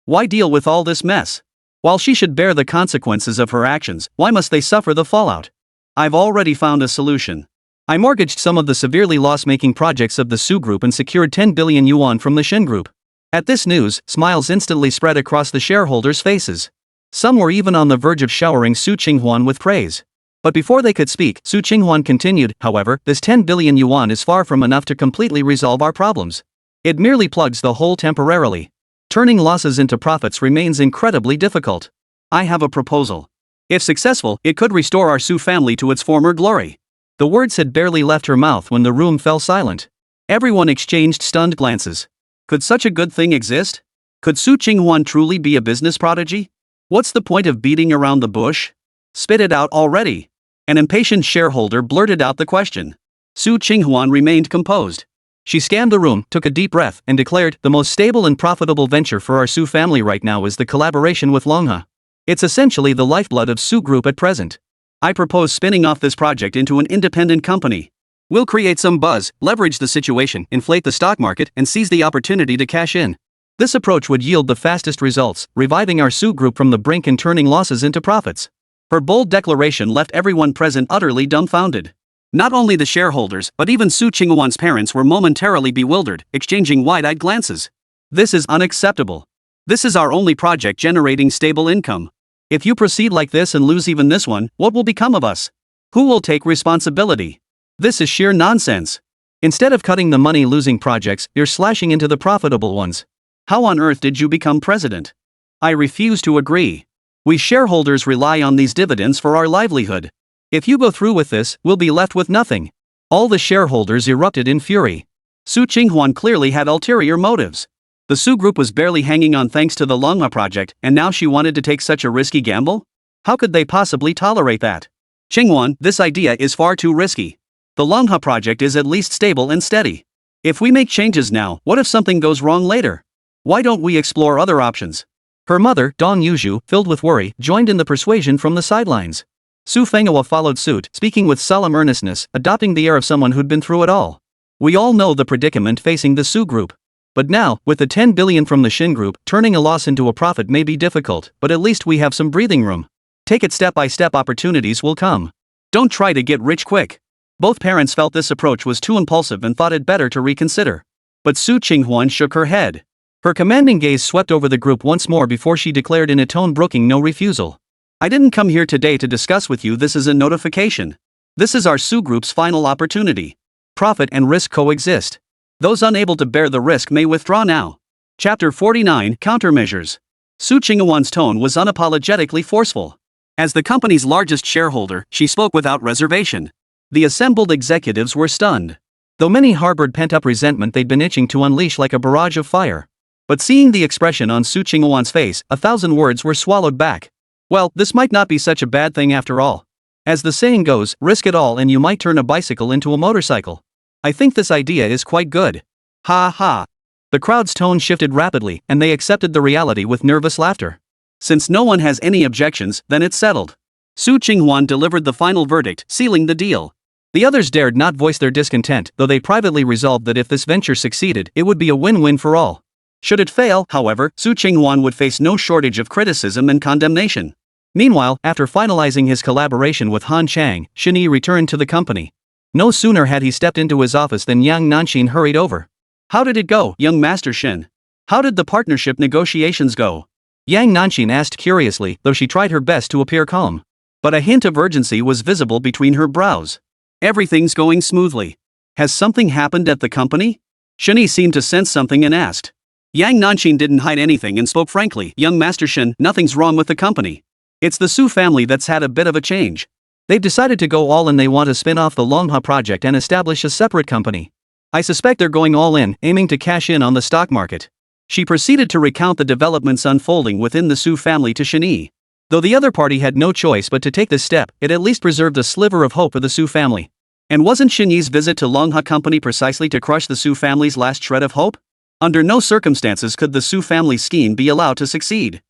Why deal with all this mess? While she should bear the consequences of her actions, why must they suffer the fallout? I've already found a solution. I mortgaged some of the severely loss-making projects of the Su Group and secured 10 billion yuan from the Shen Group. At this news, smiles instantly spread across the shareholders' faces. Some were even on the verge of showering Su Qinghuan with praise. But before they could speak, Su Qinghuan continued, however, this 10 billion yuan is far from enough to completely resolve our problems. It merely plugs the hole temporarily. Turning losses into profits remains incredibly difficult. I have a proposal. If successful, it could restore our Su family to its former glory. The words had barely left her mouth when the room fell silent. Everyone exchanged stunned glances. Could such a good thing exist? Could Su Qinghuan truly be a business prodigy? What's the point of beating around the bush? Spit it out already. An impatient shareholder blurted out the question. Su Qinghuan remained composed. She scanned the room, took a deep breath, and declared, the most stable and profitable venture for our Su family right now is the collaboration with Longha. It's essentially the lifeblood of Su Group at present. I propose spinning off this project into an independent company. We'll create some buzz, leverage the situation, inflate the stock market, and seize the opportunity to cash in. This approach would yield the fastest results, reviving our Su Group from the brink and turning losses into profits. Her bold declaration left everyone present utterly dumbfounded. Not only the shareholders, but even Su Qinghuan's parents were momentarily bewildered, exchanging wide-eyed glances. This is unacceptable. This is our only project generating stable income. If you proceed like this and lose even this one, what will become of us? Who will take responsibility? This is sheer nonsense. Instead of cutting the money-losing projects, you're slashing into the profitable ones. How on earth did you become president? I refuse to agree. We shareholders rely on these dividends for our livelihood. If you go through with this, we'll be left with nothing. All the shareholders erupted in fury. Su Qinghuan clearly had ulterior motives. The Su Group was barely hanging on thanks to the Longha project, and now she wanted to take such a risky gamble? How could they possibly tolerate that? Qinghuan, this idea is far too risky. The Longha project is at least stable and steady. If we make changes now, what if something goes wrong later? Why don't we explore other options? Her mother, Dong Yuzhu, filled with worry, joined in the persuasion from the sidelines. Su Fenghua followed suit, speaking with solemn earnestness, adopting the air of someone who'd been through it all. We all know the predicament facing the Su Group. But now, with the 10 billion from the Shen Group, turning a loss into a profit may be difficult, but at least we have some breathing room. Take it step by step, opportunities will come. Don't try to get rich quick. Both parents felt this approach was too impulsive and thought it better to reconsider. But Su Qinghuan shook her head. Her commanding gaze swept over the group once more before she declared in a tone broking no refusal. I didn't come here today to discuss with you, this is a notification. This is our Su Group's final opportunity. Profit and risk coexist. Those unable to bear the risk may withdraw now. Chapter 49, Countermeasures. Su Qinghuan's tone was unapologetically forceful. As the company's largest shareholder, she spoke without reservation. The assembled executives were stunned. Though many harbored pent-up resentment they'd been itching to unleash like a barrage of fire. But seeing the expression on Su Qinghuan's face, 1,000 words were swallowed back. Well, this might not be such a bad thing after all. As the saying goes, risk it all and you might turn a bicycle into a motorcycle. I think this idea is quite good. Ha ha. The crowd's tone shifted rapidly, and they accepted the reality with nervous laughter. Since no one has any objections, then it's settled. Su Qinghuan delivered the final verdict, sealing the deal. The others dared not voice their discontent, though they privately resolved that if this venture succeeded, it would be a win-win for all. Should it fail, however, Su Qinghuan would face no shortage of criticism and condemnation. Meanwhile, after finalizing his collaboration with Han Chang, Shen Yi returned to the company. No sooner had he stepped into his office than Yang Nanxin hurried over. How did it go, young Master Shen? How did the partnership negotiations go? Yang Nanxin asked curiously, though she tried her best to appear calm. but a hint of urgency was visible between her brows. Everything's going smoothly. Has something happened at the company? Shen Yi seemed to sense something and asked. Yang Nanxin didn't hide anything and spoke frankly. Young Master Shen, nothing's wrong with the company. It's the Su family that's had a bit of a change. They've decided to go all in. They want to spin off the Longha project and establish a separate company. I suspect they're going all in, aiming to cash in on the stock market. She proceeded to recount the developments unfolding within the Su family to Shen Yi. Though the other party had no choice but to take this step, it at least preserved a sliver of hope for the Su family. And wasn't Shen Yi's visit to Longha Company precisely to crush the Su family's last shred of hope? Under no circumstances could the Su family scheme be allowed to succeed.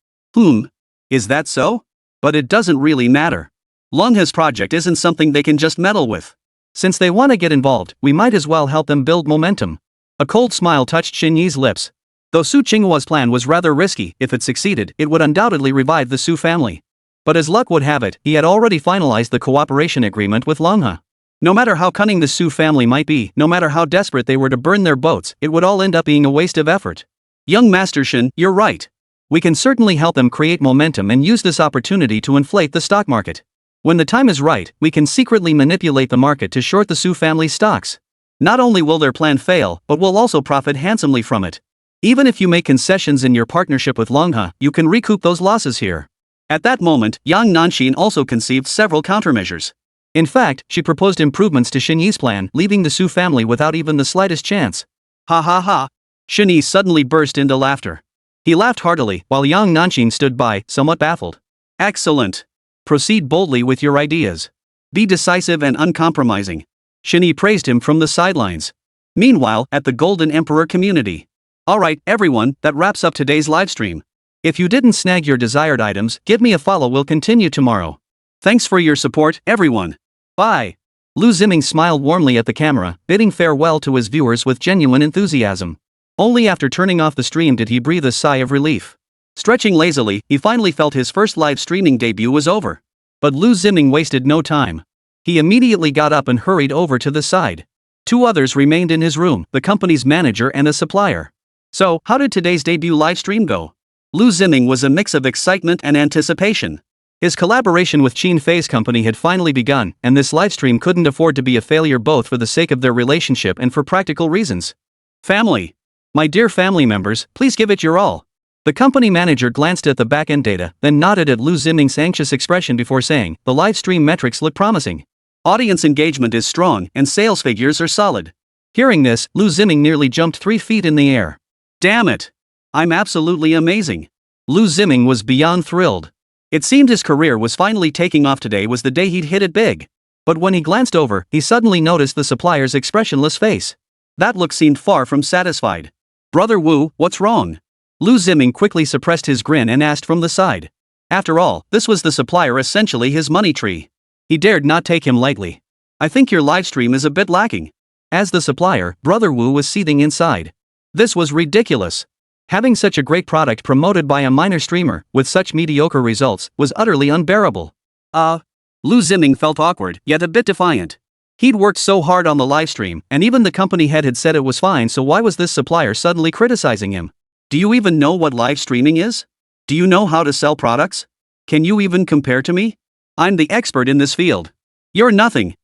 Is that so? But it doesn't really matter. Longha's project isn't something they can just meddle with. Since they want to get involved, we might as well help them build momentum. A cold smile touched Shen Yi's lips. Though Su Qinghuan's plan was rather risky, if it succeeded, it would undoubtedly revive the Su family. But as luck would have it, he had already finalized the cooperation agreement with Longha. No matter how cunning the Su family might be, no matter how desperate they were to burn their boats, it would all end up being a waste of effort. Young Master Shen, you're right. We can certainly help them create momentum and use this opportunity to inflate the stock market. When the time is right, we can secretly manipulate the market to short the Su family's stocks. Not only will their plan fail, but we'll also profit handsomely from it. Even if you make concessions in your partnership with Longha, you can recoup those losses here. At that moment, Yang Nanxin also conceived several countermeasures. In fact, she proposed improvements to Shen Yi's plan, leaving the Su family without even the slightest chance. Ha ha ha! Shen Yi suddenly burst into laughter. He laughed heartily, while Yang Nanxin stood by, somewhat baffled. Excellent! Proceed boldly with your ideas. Be decisive and uncompromising. Shen Yi praised him from the sidelines. Meanwhile, at the Golden Emperor community. Alright, everyone, that wraps up today's livestream. If you didn't snag your desired items, give me a follow. We'll continue tomorrow. Thanks for your support, everyone. Bye. Liu Ziming smiled warmly at the camera, bidding farewell to his viewers with genuine enthusiasm. Only after turning off the stream did he breathe a sigh of relief. Stretching lazily, he finally felt his first live streaming debut was over. But Liu Ziming wasted no time. He immediately got up and hurried over to the side. Two others remained in his room, the company's manager and a supplier. So, how did today's debut live stream go? Liu Ziming was a mix of excitement and anticipation. His collaboration with Qin Fei's company had finally begun, and this livestream couldn't afford to be a failure, both for the sake of their relationship and for practical reasons. Family. My dear family members, please give it your all. The company manager glanced at the back-end data, then nodded at Liu Ziming's anxious expression before saying, the live stream metrics look promising. Audience engagement is strong, and sales figures are solid. Hearing this, Liu Ziming nearly jumped 3 feet in the air. Damn it! I'm absolutely amazing. Liu Ziming was beyond thrilled. It seemed his career was finally taking off. Today was the day he'd hit it big. But when he glanced over, he suddenly noticed the supplier's expressionless face. That look seemed far from satisfied. Brother Wu, what's wrong? Liu Ziming quickly suppressed his grin and asked from the side. After all, this was the supplier, essentially his money tree. He dared not take him lightly. I think your livestream is a bit lacking. As the supplier, Brother Wu was seething inside. This was ridiculous. Having such a great product promoted by a minor streamer, with such mediocre results, was utterly unbearable. Liu Ziming felt awkward, yet a bit defiant. He'd worked so hard on the livestream, and even the company head had said it was fine, so why was this supplier suddenly criticizing him? Do you even know what live streaming is? Do you know how to sell products? Can you even compare to me? I'm the expert in this field. You're nothing.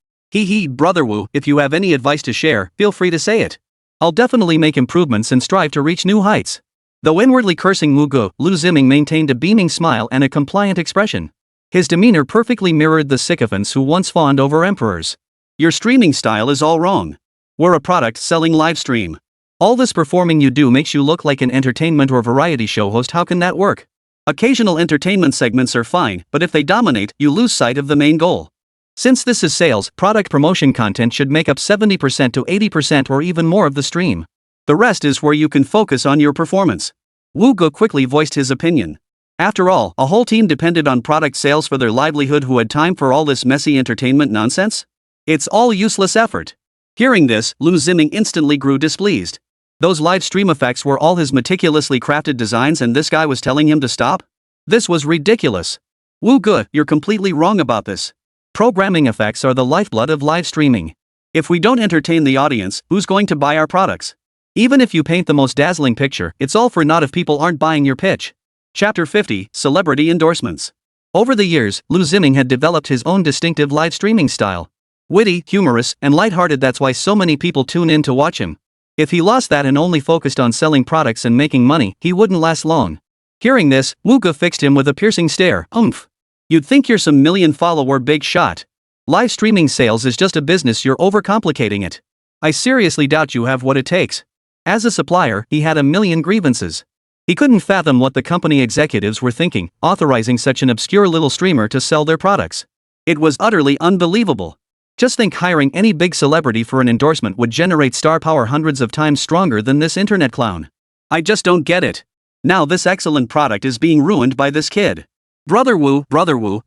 Brother Wu, if you have any advice to share, feel free to say it. I'll definitely make improvements and strive to reach new heights. Though inwardly cursing Wu Gu, Liu Ziming maintained a beaming smile and a compliant expression. His demeanor perfectly mirrored the sycophants who once fawned over emperors. Your streaming style is all wrong. We're a product-selling live stream. All this performing you do makes you look like an entertainment or variety show host. How can that work? Occasional entertainment segments are fine, but if they dominate, you lose sight of the main goal. Since this is sales, product promotion content should make up 70% to 80% or even more of the stream. The rest is where you can focus on your performance. Wu Gu quickly voiced his opinion. After all, a whole team depended on product sales for their livelihood. Who had time for all this messy entertainment nonsense? It's all useless effort. Hearing this, Liu Ziming instantly grew displeased. Those live stream effects were all his meticulously crafted designs, and this guy was telling him to stop? This was ridiculous. Wu Gu, you're completely wrong about this. Programming effects are the lifeblood of live streaming. If we don't entertain the audience, who's going to buy our products? Even if you paint the most dazzling picture, it's all for naught if people aren't buying your pitch. Chapter 50, Celebrity Endorsements. Over the years, Liu Ziming had developed his own distinctive live streaming style. Witty, humorous, and lighthearted. That's why so many people tune in to watch him. If he lost that and only focused on selling products and making money, he wouldn't last long. Hearing this, Wu Ge fixed him with a piercing stare. Oomph. You'd think you're some million-follower big shot. Live streaming sales is just a business, you're overcomplicating it. I seriously doubt you have what it takes. As a supplier, he had a million grievances. He couldn't fathom what the company executives were thinking, authorizing such an obscure little streamer to sell their products. It was utterly unbelievable. Just think, hiring any big celebrity for an endorsement would generate star power hundreds of times stronger than this internet clown. I just don't get it. Now this excellent product is being ruined by this kid. Brother Wu,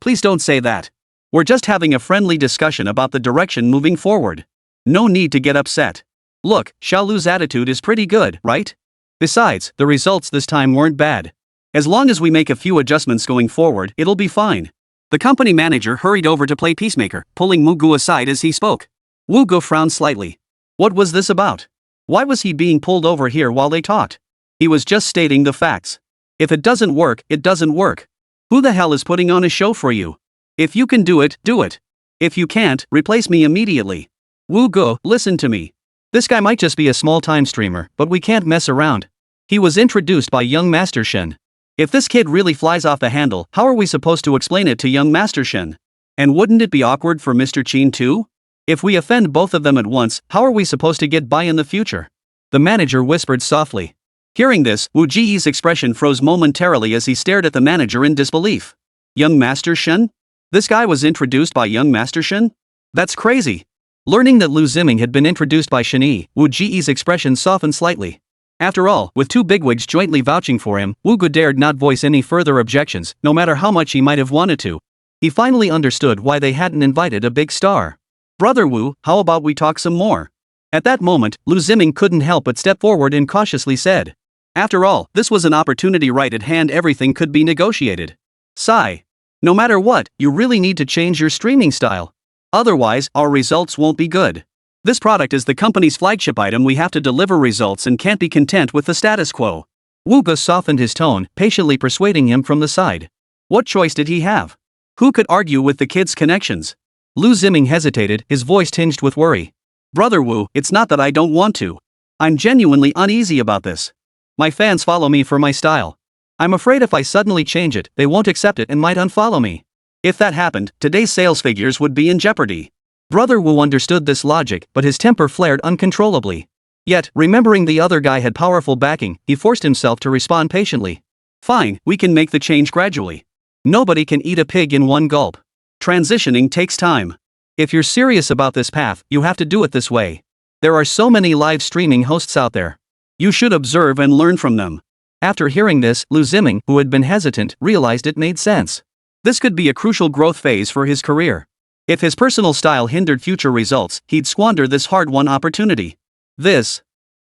please don't say that. We're just having a friendly discussion about the direction moving forward. No need to get upset. Look, Xiao Lu's attitude is pretty good, right? Besides, the results this time weren't bad. As long as we make a few adjustments going forward, it'll be fine. The company manager hurried over to play peacemaker, pulling Wu Ge aside as he spoke. Wu Ge frowned slightly. What was this about? Why was he being pulled over here while they talked? He was just stating the facts. If it doesn't work, it doesn't work. Who the hell is putting on a show for you? If you can do it, do it. If you can't, replace me immediately. Wu Ge, listen to me. This guy might just be a small-time streamer, but we can't mess around. He was introduced by young Master Shen. If this kid really flies off the handle, how are we supposed to explain it to young Master Shen? And wouldn't it be awkward for Mr. Qin too? If we offend both of them at once, how are we supposed to get by in the future? The manager whispered softly. Hearing this, Wu Ji's expression froze momentarily as he stared at the manager in disbelief. Young Master Shen? This guy was introduced by young Master Shen? That's crazy. Learning that Liu Ziming had been introduced by Shen Yi, Wu Ji's expression softened slightly. After all, with two bigwigs jointly vouching for him, Wu Ge dared not voice any further objections, no matter how much he might have wanted to. He finally understood why they hadn't invited a big star. Brother Wu, how about we talk some more? At that moment, Liu Ziming couldn't help but step forward and cautiously said. After all, this was an opportunity right at hand, everything could be negotiated. Sigh. No matter what, you really need to change your streaming style. Otherwise, our results won't be good. This product is the company's flagship item, we have to deliver results and can't be content with the status quo. Wu Ge softened his tone, patiently persuading him from the side. What choice did he have? Who could argue with the kid's connections? Liu Ziming hesitated, his voice tinged with worry. Brother Wu, it's not that I don't want to. I'm genuinely uneasy about this. My fans follow me for my style. I'm afraid if I suddenly change it, they won't accept it and might unfollow me. If that happened, today's sales figures would be in jeopardy. Brother Wu understood this logic, but his temper flared uncontrollably. Yet, remembering the other guy had powerful backing, he forced himself to respond patiently. Fine, we can make the change gradually. Nobody can eat a pig in one gulp. Transitioning takes time. If you're serious about this path, you have to do it this way. There are so many live streaming hosts out there. You should observe and learn from them. After hearing this, Liu Ziming, who had been hesitant, realized it made sense. This could be a crucial growth phase for his career. If his personal style hindered future results, he'd squander this hard-won opportunity.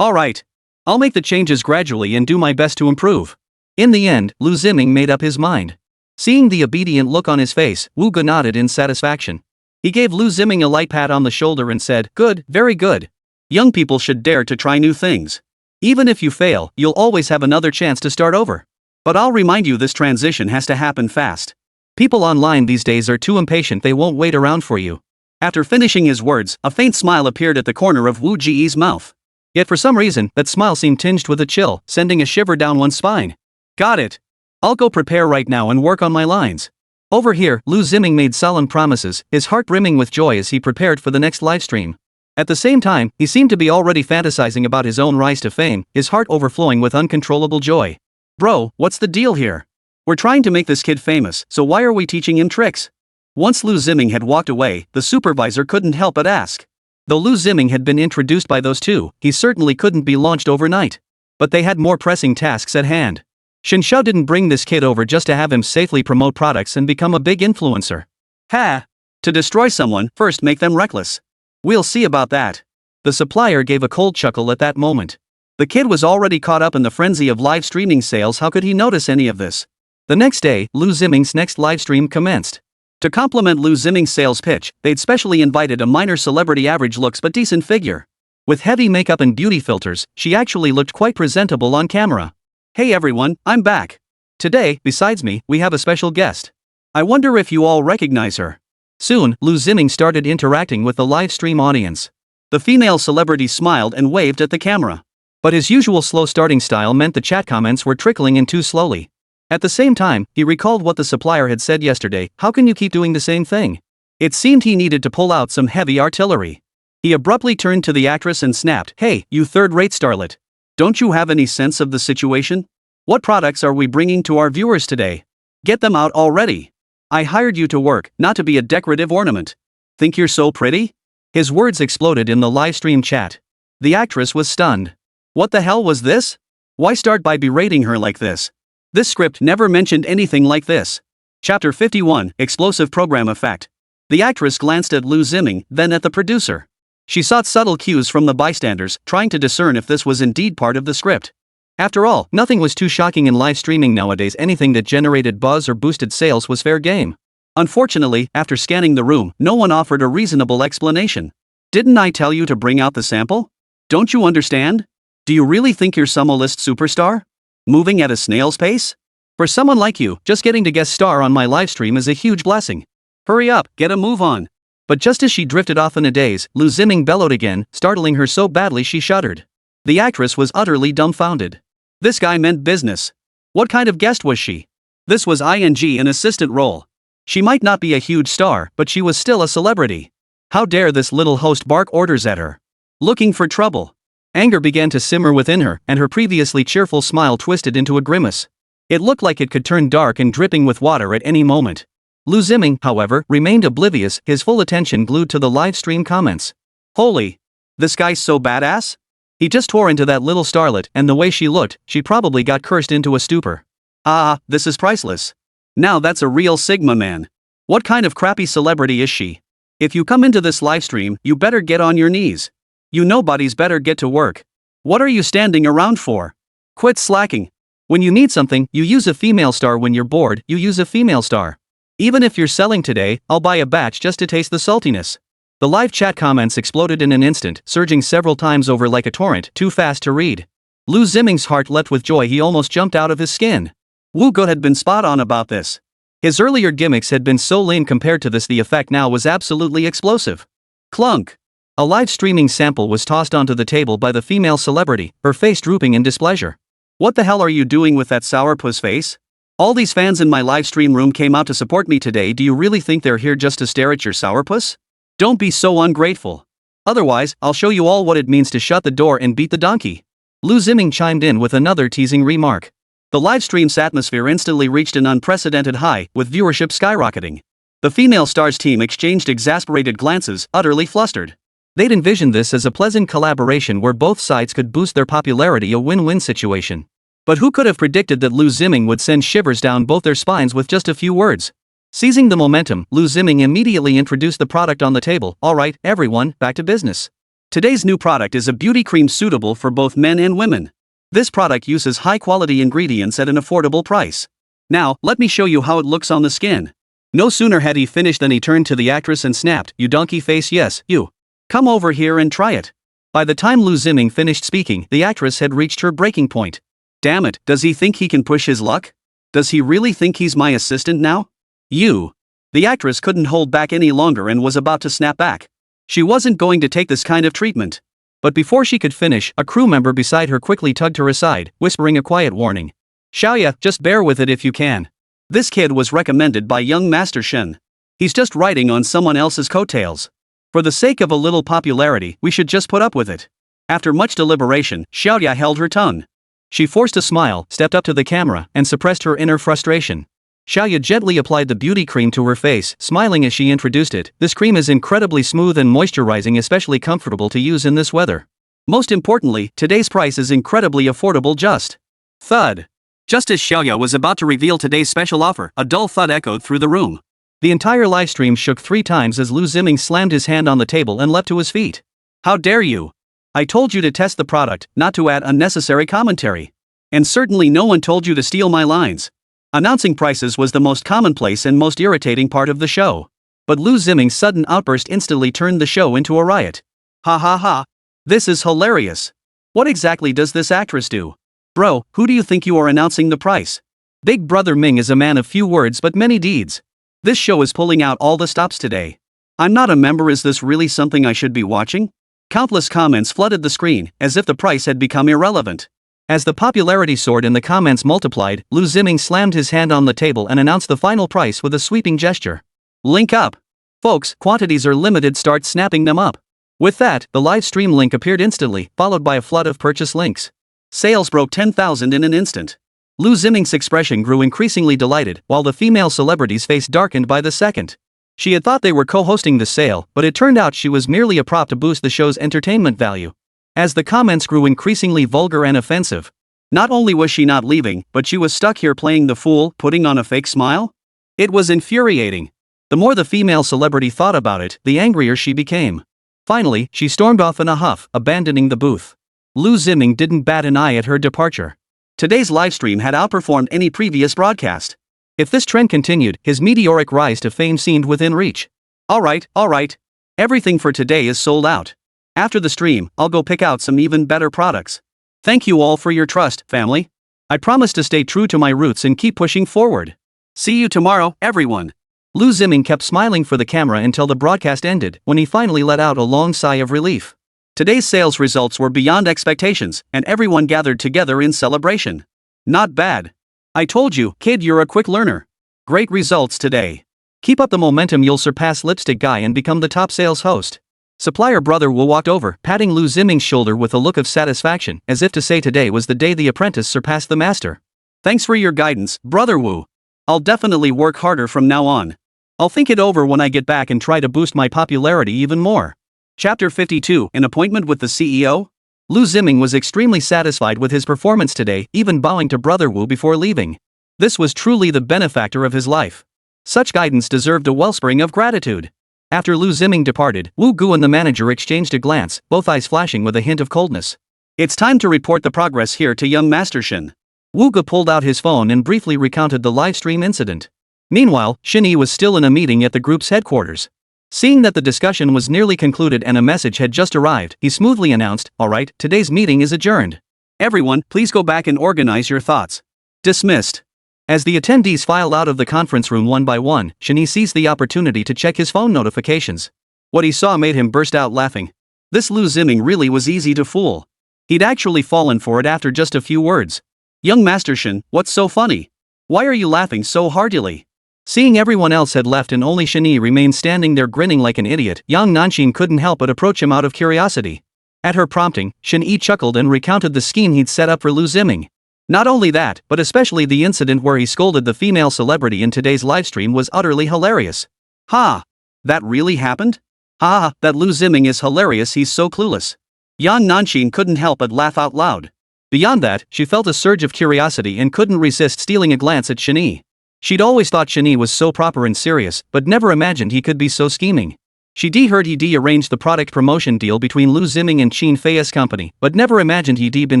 Alright. I'll make the changes gradually and do my best to improve. In the end, Liu Ziming made up his mind. Seeing the obedient look on his face, Wu Ge nodded in satisfaction. He gave Liu Ziming a light pat on the shoulder and said, Good, very good. Young people should dare to try new things. Even if you fail, you'll always have another chance to start over. But I'll remind you, this transition has to happen fast. People online these days are too impatient, they won't wait around for you. After finishing his words, a faint smile appeared at the corner of Wu Ji's mouth. Yet for some reason, that smile seemed tinged with a chill, sending a shiver down one's spine. Got it. I'll go prepare right now and work on my lines. Over here, Liu Ziming made solemn promises, his heart brimming with joy as he prepared for the next livestream. At the same time, he seemed to be already fantasizing about his own rise to fame, his heart overflowing with uncontrollable joy. Bro, what's the deal here? We're trying to make this kid famous, so why are we teaching him tricks? Once Liu Ziming had walked away, the supervisor couldn't help but ask. Though Liu Ziming had been introduced by those two, he certainly couldn't be launched overnight. But they had more pressing tasks at hand. Shen Xiao didn't bring this kid over just to have him safely promote products and become a big influencer. To destroy someone, first make them reckless. We'll see about that. The supplier gave a cold chuckle at that moment. The kid was already caught up in the frenzy of live streaming sales, how could he notice any of this? The next day, Liu Ziming's next livestream commenced. To complement Liu Ziming's sales pitch, they'd specially invited a minor celebrity, average looks but decent figure. With heavy makeup and beauty filters, she actually looked quite presentable on camera. Hey everyone, I'm back. Today, besides me, we have a special guest. I wonder if you all recognize her. Soon, Liu Ziming started interacting with the live stream audience. The female celebrity smiled and waved at the camera. But his usual slow starting style meant the chat comments were trickling in too slowly. At the same time, he recalled what the supplier had said yesterday: "How can you keep doing the same thing?" It seemed he needed to pull out some heavy artillery. He abruptly turned to the actress and snapped, "Hey, you third-rate starlet. Don't you have any sense of the situation? What products are we bringing to our viewers today? Get them out already. I hired you to work, not to be a decorative ornament. Think you're so pretty?" His words exploded in the livestream chat. The actress was stunned. What the hell was this? Why start by berating her like this? This script never mentioned anything like this. Chapter 51, Explosive Program Effect. The actress glanced at Liu Ziming, then at the producer. She sought subtle cues from the bystanders, trying to discern if this was indeed part of the script. After all, nothing was too shocking in live streaming nowadays. Anything that generated buzz or boosted sales was fair game. Unfortunately, after scanning the room, no one offered a reasonable explanation. Didn't I tell you to bring out the sample? Don't you understand? Do you really think you're some A-list superstar? Moving at a snail's pace? For someone like you, just getting to guest star on my livestream is a huge blessing. Hurry up, get a move on. But just as she drifted off in a daze, Liu Ziming bellowed again, startling her so badly she shuddered. The actress was utterly dumbfounded. This guy meant business. What kind of guest was she? This was an assistant role. She might not be a huge star, but she was still a celebrity. How dare this little host bark orders at her? Looking for trouble. Anger began to simmer within her, and her previously cheerful smile twisted into a grimace. It looked like it could turn dark and dripping with water at any moment. Liu Ziming, however, remained oblivious, his full attention glued to the live stream comments. Holy! This guy's so badass? He just tore into that little starlet, and the way she looked, she probably got cursed into a stupor. Ah, this is priceless. Now that's a real Sigma man. What kind of crappy celebrity is she? If you come into this livestream, you better get on your knees. You nobodies better get to work. What are you standing around for? Quit slacking. When you need something, you use a female star. When you're bored, you use a female star. Even if you're selling today, I'll buy a batch just to taste the saltiness. The live chat comments exploded in an instant, surging several times over like a torrent, too fast to read. Liu Ziming's heart leapt with joy. He almost jumped out of his skin. Wu Ge had been spot on about this. His earlier gimmicks had been so lame compared to this. The effect now was absolutely explosive. Clunk! A live streaming sample was tossed onto the table by the female celebrity, her face drooping in displeasure. What the hell are you doing with that sourpuss face? All these fans in my live stream room came out to support me today. Do you really think they're here just to stare at your sourpuss? Don't be so ungrateful. Otherwise, I'll show you all what it means to shut the door and beat the donkey. Liu Ziming chimed in with another teasing remark. The livestream's atmosphere instantly reached an unprecedented high, with viewership skyrocketing. The female stars team exchanged exasperated glances, utterly flustered. They'd envisioned this as a pleasant collaboration where both sides could boost their popularity, a win-win situation. But who could have predicted that Liu Ziming would send shivers down both their spines with just a few words? Seizing the momentum, Liu Ziming immediately introduced the product on the table. Alright, everyone, back to business. Today's new product is a beauty cream suitable for both men and women. This product uses high-quality ingredients at an affordable price. Now, let me show you how it looks on the skin. No sooner had he finished than he turned to the actress and snapped, "You donkey face, yes, you. Come over here and try it." By the time Liu Ziming finished speaking, the actress had reached her breaking point. Damn it, does he think he can push his luck? Does he really think he's my assistant now? You. The actress couldn't hold back any longer and was about to snap back. She wasn't going to take this kind of treatment. But before she could finish, a crew member beside her quickly tugged her aside, whispering a quiet warning. "Xiao, just bear with it if you can. This kid was recommended by young Master Shen. He's just riding on someone else's coattails. For the sake of a little popularity, we should just put up with it." After much deliberation, Xiao held her tongue. She forced a smile, stepped up to the camera, and suppressed her inner frustration. Xiao gently applied the beauty cream to her face, smiling as she introduced it. "This cream is incredibly smooth and moisturizing, especially comfortable to use in this weather. Most importantly, today's price is incredibly affordable." Just thud. Just as Xiao was about to reveal today's special offer, a dull thud echoed through the room. The entire livestream shook 3 times as Liu Ziming slammed his hand on the table and leapt to his feet. "How dare you! I told you to test the product, not to add unnecessary commentary. And certainly no one told you to steal my lines." Announcing prices was the most commonplace and most irritating part of the show. But Liu Ziming's sudden outburst instantly turned the show into a riot. "Ha ha ha! This is hilarious! What exactly does this actress do? Bro, who do you think you are announcing the price? Big Brother Ming is a man of few words but many deeds. This show is pulling out all the stops today. I'm not a member. Is this really something I should be watching? Countless comments flooded the screen, as if the price had become irrelevant. As the popularity soared and the comments multiplied, Liu Ziming slammed his hand on the table and announced the final price with a sweeping gesture. Link up. Folks, quantities are limited, start snapping them up. With that, the live stream link appeared instantly, followed by a flood of purchase links. Sales broke 10,000 in an instant. Liu Ziming's expression grew increasingly delighted, while the female celebrity's face darkened by the second. She had thought they were co-hosting the sale, but it turned out she was merely a prop to boost the show's entertainment value. As the comments grew increasingly vulgar and offensive, not only was she not leaving, but she was stuck here playing the fool, putting on a fake smile? It was infuriating. The more the female celebrity thought about it, the angrier she became. Finally, she stormed off in a huff, abandoning the booth. Liu Ziming didn't bat an eye at her departure. Today's livestream had outperformed any previous broadcast. If this trend continued, his meteoric rise to fame seemed within reach. Alright. Everything for today is sold out. After the stream, I'll go pick out some even better products. Thank you all for your trust, family. I promise to stay true to my roots and keep pushing forward. See you tomorrow, everyone. Liu Ziming kept smiling for the camera until the broadcast ended, when he finally let out a long sigh of relief. Today's sales results were beyond expectations, and everyone gathered together in celebration. Not bad. I told you, kid, you're a quick learner. Great results today. Keep up the momentum, you'll surpass Lipstick Guy and become the top sales host. Supplier Brother Wu walked over, patting Liu Ziming's shoulder with a look of satisfaction, as if to say today was the day the apprentice surpassed the master. Thanks for your guidance, Brother Wu. I'll definitely work harder from now on. I'll think it over when I get back and try to boost my popularity even more. Chapter 52, An Appointment with the CEO? Liu Ziming was extremely satisfied with his performance today, even bowing to Brother Wu before leaving. This was truly the benefactor of his life. Such guidance deserved a wellspring of gratitude. After Liu Ziming departed, Wu Gu and the manager exchanged a glance, both eyes flashing with a hint of coldness. It's time to report the progress here to young Master Shen. Wu Gu pulled out his phone and briefly recounted the livestream incident. Meanwhile, Shen Yi was still in a meeting at the group's headquarters. Seeing that the discussion was nearly concluded and a message had just arrived, he smoothly announced, "Alright, today's meeting is adjourned. Everyone, please go back and organize your thoughts." Dismissed. As the attendees filed out of the conference room one by one, Shen Yi seized the opportunity to check his phone notifications. What he saw made him burst out laughing. This Liu Ziming really was easy to fool. He'd actually fallen for it after just a few words. "Young Master Shen, what's so funny? Why are you laughing so heartily?" Seeing everyone else had left and only Shen Yi remained standing there grinning like an idiot, young Nanshin couldn't help but approach him out of curiosity. At her prompting, Shen Yi chuckled and recounted the scheme he'd set up for Liu Ziming. Not only that, but especially the incident where he scolded the female celebrity in today's livestream was utterly hilarious. Ha! That really happened? Ha! That Liu Ziming is hilarious, he's so clueless. Yang Nanshin couldn't help but laugh out loud. Beyond that, she felt a surge of curiosity and couldn't resist stealing a glance at Shen Yi. She'd always thought Shen Yi was so proper and serious, but never imagined he could be so scheming. She'd heard he'd arranged the product promotion deal between Liu Ziming and Qin Fei's company, but never imagined he'd been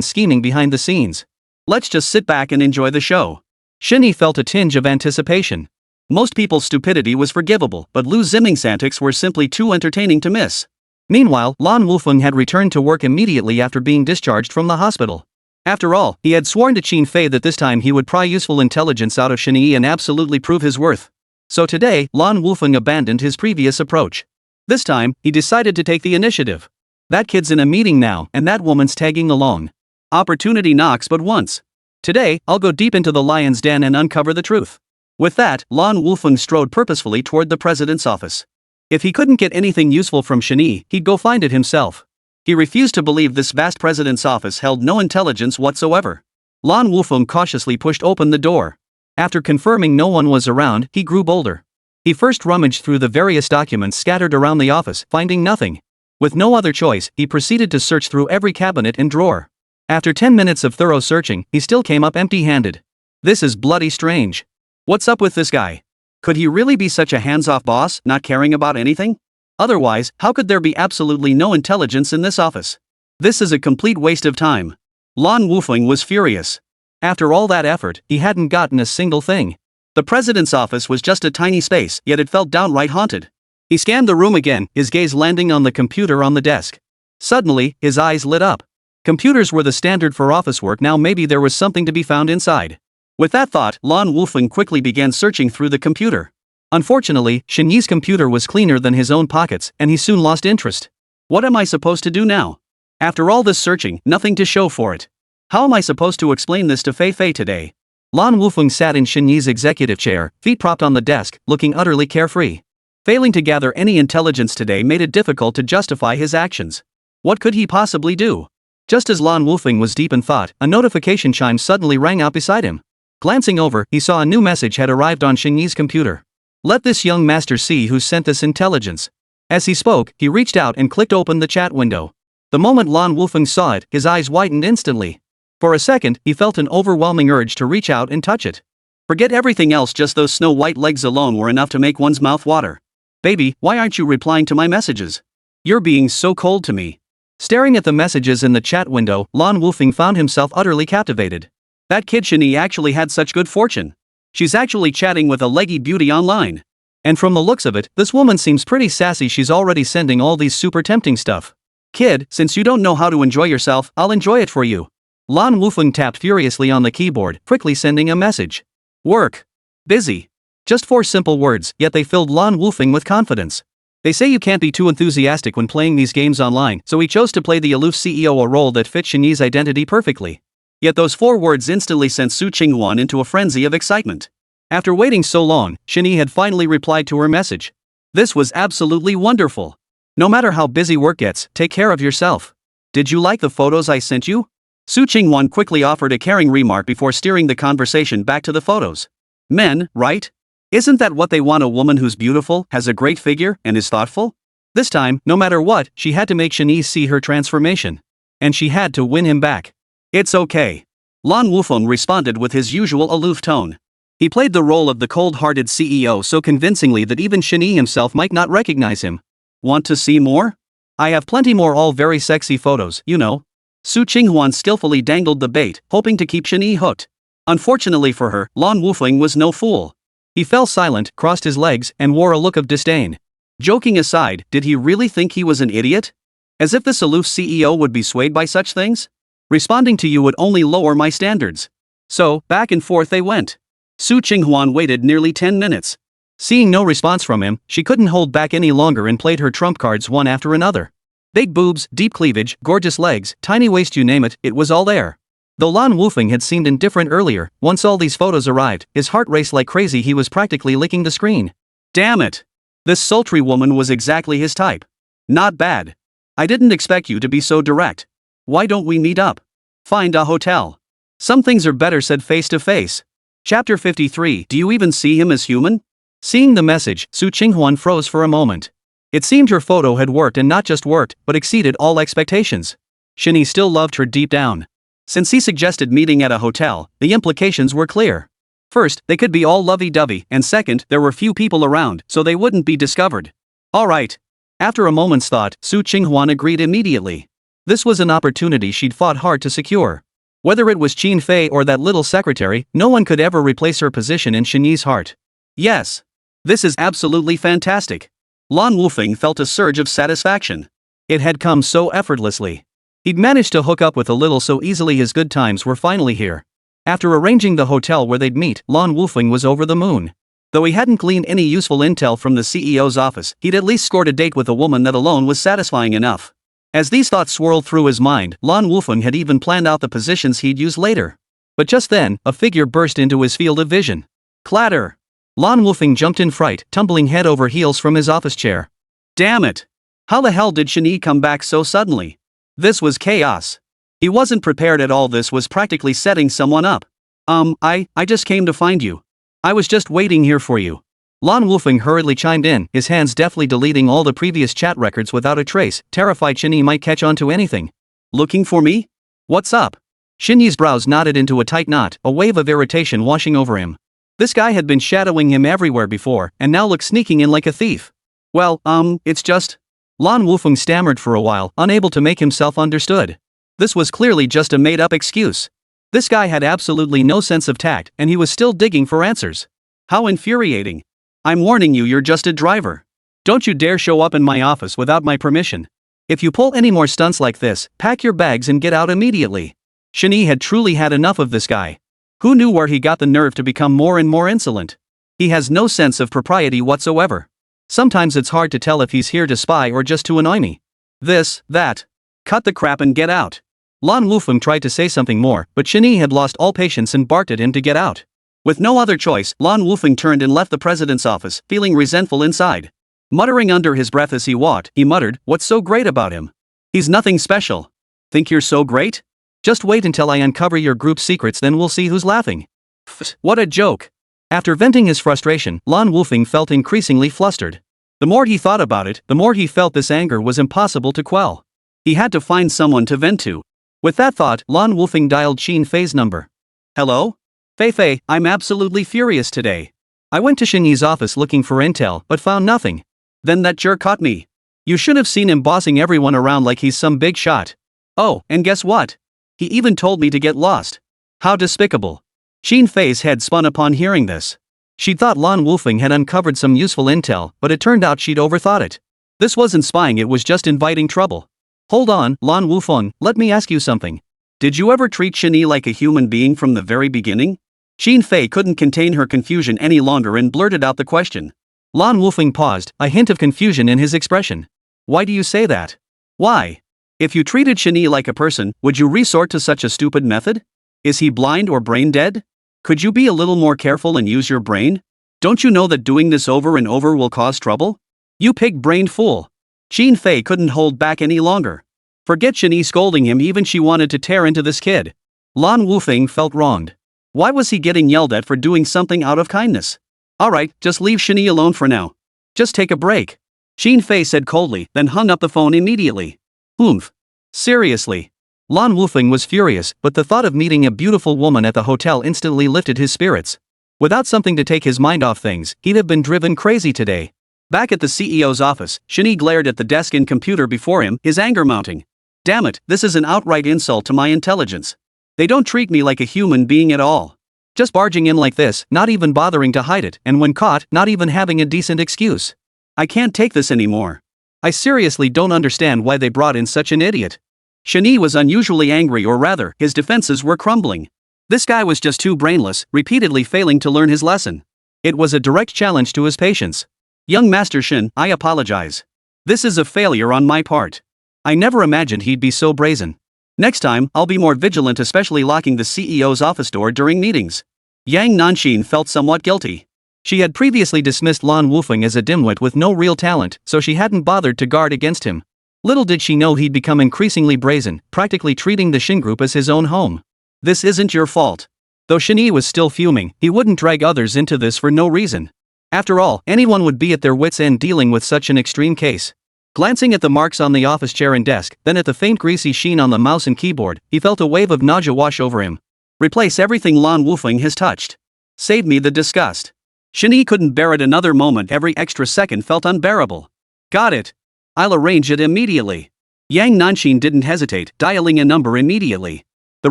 scheming behind the scenes. Let's just sit back and enjoy the show. Shen Yi felt a tinge of anticipation. Most people's stupidity was forgivable, but Liu Ziming's antics were simply too entertaining to miss. Meanwhile, Lan Wufeng had returned to work immediately after being discharged from the hospital. After all, he had sworn to Qin Fei that this time he would pry useful intelligence out of Shen Yi and absolutely prove his worth. So today, Lan Wufeng abandoned his previous approach. This time, he decided to take the initiative. That kid's in a meeting now, and that woman's tagging along. Opportunity knocks but once. Today, I'll go deep into the lion's den and uncover the truth. With that, Lan Wufeng strode purposefully toward the president's office. If he couldn't get anything useful from Shen Yi, he'd go find it himself. He refused to believe this vast president's office held no intelligence whatsoever. Lan Wufeng cautiously pushed open the door. After confirming no one was around, he grew bolder. He first rummaged through the various documents scattered around the office, finding nothing. With no other choice, he proceeded to search through every cabinet and drawer. After 10 minutes of thorough searching, he still came up empty-handed. This is bloody strange. What's up with this guy? Could he really be such a hands-off boss, not caring about anything? Otherwise, how could there be absolutely no intelligence in this office? This is a complete waste of time. Lan Wufeng was furious. After all that effort, he hadn't gotten a single thing. The president's office was just a tiny space, yet it felt downright haunted. He scanned the room again, his gaze landing on the computer on the desk. Suddenly, his eyes lit up. Computers were the standard for office work now, maybe there was something to be found inside. With that thought, Lan Wufeng quickly began searching through the computer. Unfortunately, Shen Yi's computer was cleaner than his own pockets, and he soon lost interest. What am I supposed to do now? After all this searching, nothing to show for it. How am I supposed to explain this to Fei Fei today? Lan Wufeng sat in Shen Yi's executive chair, feet propped on the desk, looking utterly carefree. Failing to gather any intelligence today made it difficult to justify his actions. What could he possibly do? Just as Lan Wufeng was deep in thought, a notification chime suddenly rang out beside him. Glancing over, he saw a new message had arrived on Shen Yi's computer. Let this young master see who sent this intelligence. As he spoke, he reached out and clicked open the chat window. The moment Lan Wufeng saw it, his eyes widened instantly. For a second, he felt an overwhelming urge to reach out and touch it. Forget everything else, just those snow-white legs alone were enough to make one's mouth water. Baby, why aren't you replying to my messages? You're being so cold to me. Staring at the messages in the chat window, Lan Wufeng found himself utterly captivated. That kid Shen Yi actually had such good fortune. She's actually chatting with a leggy beauty online. And from the looks of it, this woman seems pretty sassy. She's already sending all these super tempting stuff. Kid, since you don't know how to enjoy yourself, I'll enjoy it for you. Lan Wufeng tapped furiously on the keyboard, quickly sending a message. Work. Busy. Just 4 simple words, yet they filled Lan Wufeng with confidence. They say you can't be too enthusiastic when playing these games online, so he chose to play the aloof CEO, a role that fit Shen Yi's identity perfectly. Yet those 4 words instantly sent Su Qinghuan into a frenzy of excitement. After waiting so long, Shen Yi had finally replied to her message. This was absolutely wonderful. No matter how busy work gets, take care of yourself. Did you like the photos I sent you? Su Qinghuan quickly offered a caring remark before steering the conversation back to the photos. Men, right? Isn't that what they want? A woman who's beautiful, has a great figure, and is thoughtful? This time, no matter what, she had to make Shen Yi see her transformation. And she had to win him back. It's okay. Lan Wufeng responded with his usual aloof tone. He played the role of the cold-hearted CEO so convincingly that even Shen Yi himself might not recognize him. Want to see more? I have plenty more, all very sexy photos, you know. Su Qinghuan skillfully dangled the bait, hoping to keep Shen Yi hooked. Unfortunately for her, Lan Wufeng was no fool. He fell silent, crossed his legs, and wore a look of disdain. Joking aside, did he really think he was an idiot? As if this aloof CEO would be swayed by such things? Responding to you would only lower my standards. So, back and forth they went. Su Qinghuan waited nearly 10 minutes. Seeing no response from him, she couldn't hold back any longer and played her trump cards one after another. Big boobs, deep cleavage, gorgeous legs, tiny waist, you name it, it was all there. Though Lan Wufeng had seemed indifferent earlier, once all these photos arrived, his heart raced like crazy. He was practically licking the screen. Damn it! This sultry woman was exactly his type. Not bad. I didn't expect you to be so direct. Why don't we meet up? Find a hotel. Some things are better said face to face. Chapter 53. Do you even see him as human? Seeing the message, Su Qinghuan froze for a moment. It seemed her photo had worked, and not just worked, but exceeded all expectations. Shen Yi still loved her deep down. Since he suggested meeting at a hotel, the implications were clear. First, they could be all lovey-dovey, and second, there were few people around, so they wouldn't be discovered. All right. After a moment's thought, Su Qinghuan agreed immediately. This was an opportunity she'd fought hard to secure. Whether it was Qin Fei or that little secretary, no one could ever replace her position in Shen Yi's heart. Yes. This is absolutely fantastic. Lan Wufeng felt a surge of satisfaction. It had come so effortlessly. He'd managed to hook up with a little so easily. His good times were finally here. After arranging the hotel where they'd meet, Lan Wufeng was over the moon. Though he hadn't gleaned any useful intel from the CEO's office, he'd at least scored a date with a woman that alone was satisfying enough. As these thoughts swirled through his mind, Lan Wufeng had even planned out the positions he'd use later. But just then, a figure burst into his field of vision. Clatter! Lan Wufeng jumped in fright, tumbling head over heels from his office chair. Damn it! How the hell did Shen Yi come back so suddenly? This was chaos. He wasn't prepared at all. This was practically setting someone up. I just came to find you. I was just waiting here for you. Lan Wufeng hurriedly chimed in, his hands deftly deleting all the previous chat records without a trace, terrified Shen Yi might catch on to anything. Looking for me? What's up? Shen Yi's brows knotted into a tight knot, a wave of irritation washing over him. This guy had been shadowing him everywhere before, and now looked sneaking in like a thief. Well, it's just... Lan Wufeng stammered for a while, unable to make himself understood. This was clearly just a made-up excuse. This guy had absolutely no sense of tact, and he was still digging for answers. How infuriating. I'm warning you, you're just a driver. Don't you dare show up in my office without my permission. If you pull any more stunts like this, pack your bags and get out immediately. Shen Yi had truly had enough of this guy. Who knew where he got the nerve to become more and more insolent? He has no sense of propriety whatsoever. Sometimes it's hard to tell if he's here to spy or just to annoy me. This, that. Cut the crap and get out. Lan Wufeng tried to say something more, but Shen Yi had lost all patience and barked at him to get out. With no other choice, Lan Wufeng turned and left the president's office, feeling resentful inside. Muttering under his breath as he walked, he muttered, "What's so great about him? He's nothing special. Think you're so great? Just wait until I uncover your group's secrets, then we'll see who's laughing." Pfft, what a joke. After venting his frustration, Lan Wufeng felt increasingly flustered. The more he thought about it, the more he felt this anger was impossible to quell. He had to find someone to vent to. With that thought, Lan Wufeng dialed Qin Fei's number. "Hello? Fei, I'm absolutely furious today. I went to Shen Yi's office looking for intel, but found nothing. Then that jerk caught me. You should have seen him bossing everyone around like he's some big shot. Oh, and guess what? He even told me to get lost. How despicable." Qin Fei's head spun upon hearing this. She'd thought Lan Wufeng had uncovered some useful intel, but it turned out she'd overthought it. This wasn't spying, it was just inviting trouble. "Hold on, Lan Wufeng, let me ask you something. Did you ever treat Shen Yi like a human being from the very beginning?" Qin Fei couldn't contain her confusion any longer and blurted out the question. Lan Wufeng paused, a hint of confusion in his expression. "Why do you say that? Why? If you treated Shen Yi like a person, would you resort to such a stupid method? Is he blind or brain dead? Could you be a little more careful and use your brain? Don't you know that doing this over and over will cause trouble? You pig-brained fool." Qin Fei couldn't hold back any longer. Forget Shen Yi scolding him, even she wanted to tear into this kid. Lan Wufeng felt wronged. Why was he getting yelled at for doing something out of kindness? "Alright, just leave Shen Yi alone for now. Just take a break," Qin Fei said coldly, then hung up the phone immediately. Oomph. Seriously. Lan Wufeng was furious, but the thought of meeting a beautiful woman at the hotel instantly lifted his spirits. Without something to take his mind off things, he'd have been driven crazy today. Back at the CEO's office, Shen Yi glared at the desk and computer before him, his anger mounting. "Damn it, this is an outright insult to my intelligence. They don't treat me like a human being at all. Just barging in like this, not even bothering to hide it, and when caught, not even having a decent excuse. I can't take this anymore. I seriously don't understand why they brought in such an idiot." Shen Yi was unusually angry, or rather, his defenses were crumbling. This guy was just too brainless, repeatedly failing to learn his lesson. It was a direct challenge to his patience. "Young Master Shen, I apologize. This is a failure on my part. I never imagined he'd be so brazen. Next time, I'll be more vigilant, especially locking the CEO's office door during meetings." Yang Nanxin felt somewhat guilty. She had previously dismissed Lan Wufeng as a dimwit with no real talent, so she hadn't bothered to guard against him. Little did she know he'd become increasingly brazen, practically treating the Shen Group as his own home. "This isn't your fault." Though Shen Yi was still fuming, he wouldn't drag others into this for no reason. After all, anyone would be at their wits' end dealing with such an extreme case. Glancing at the marks on the office chair and desk, then at the faint greasy sheen on the mouse and keyboard, he felt a wave of nausea wash over him. Replace everything Lan Wufeng has touched. Save me the disgust. Shen Yi couldn't bear it another moment, every extra second felt unbearable. "Got it. I'll arrange it immediately." Yang Nanxin didn't hesitate, dialing a number immediately. The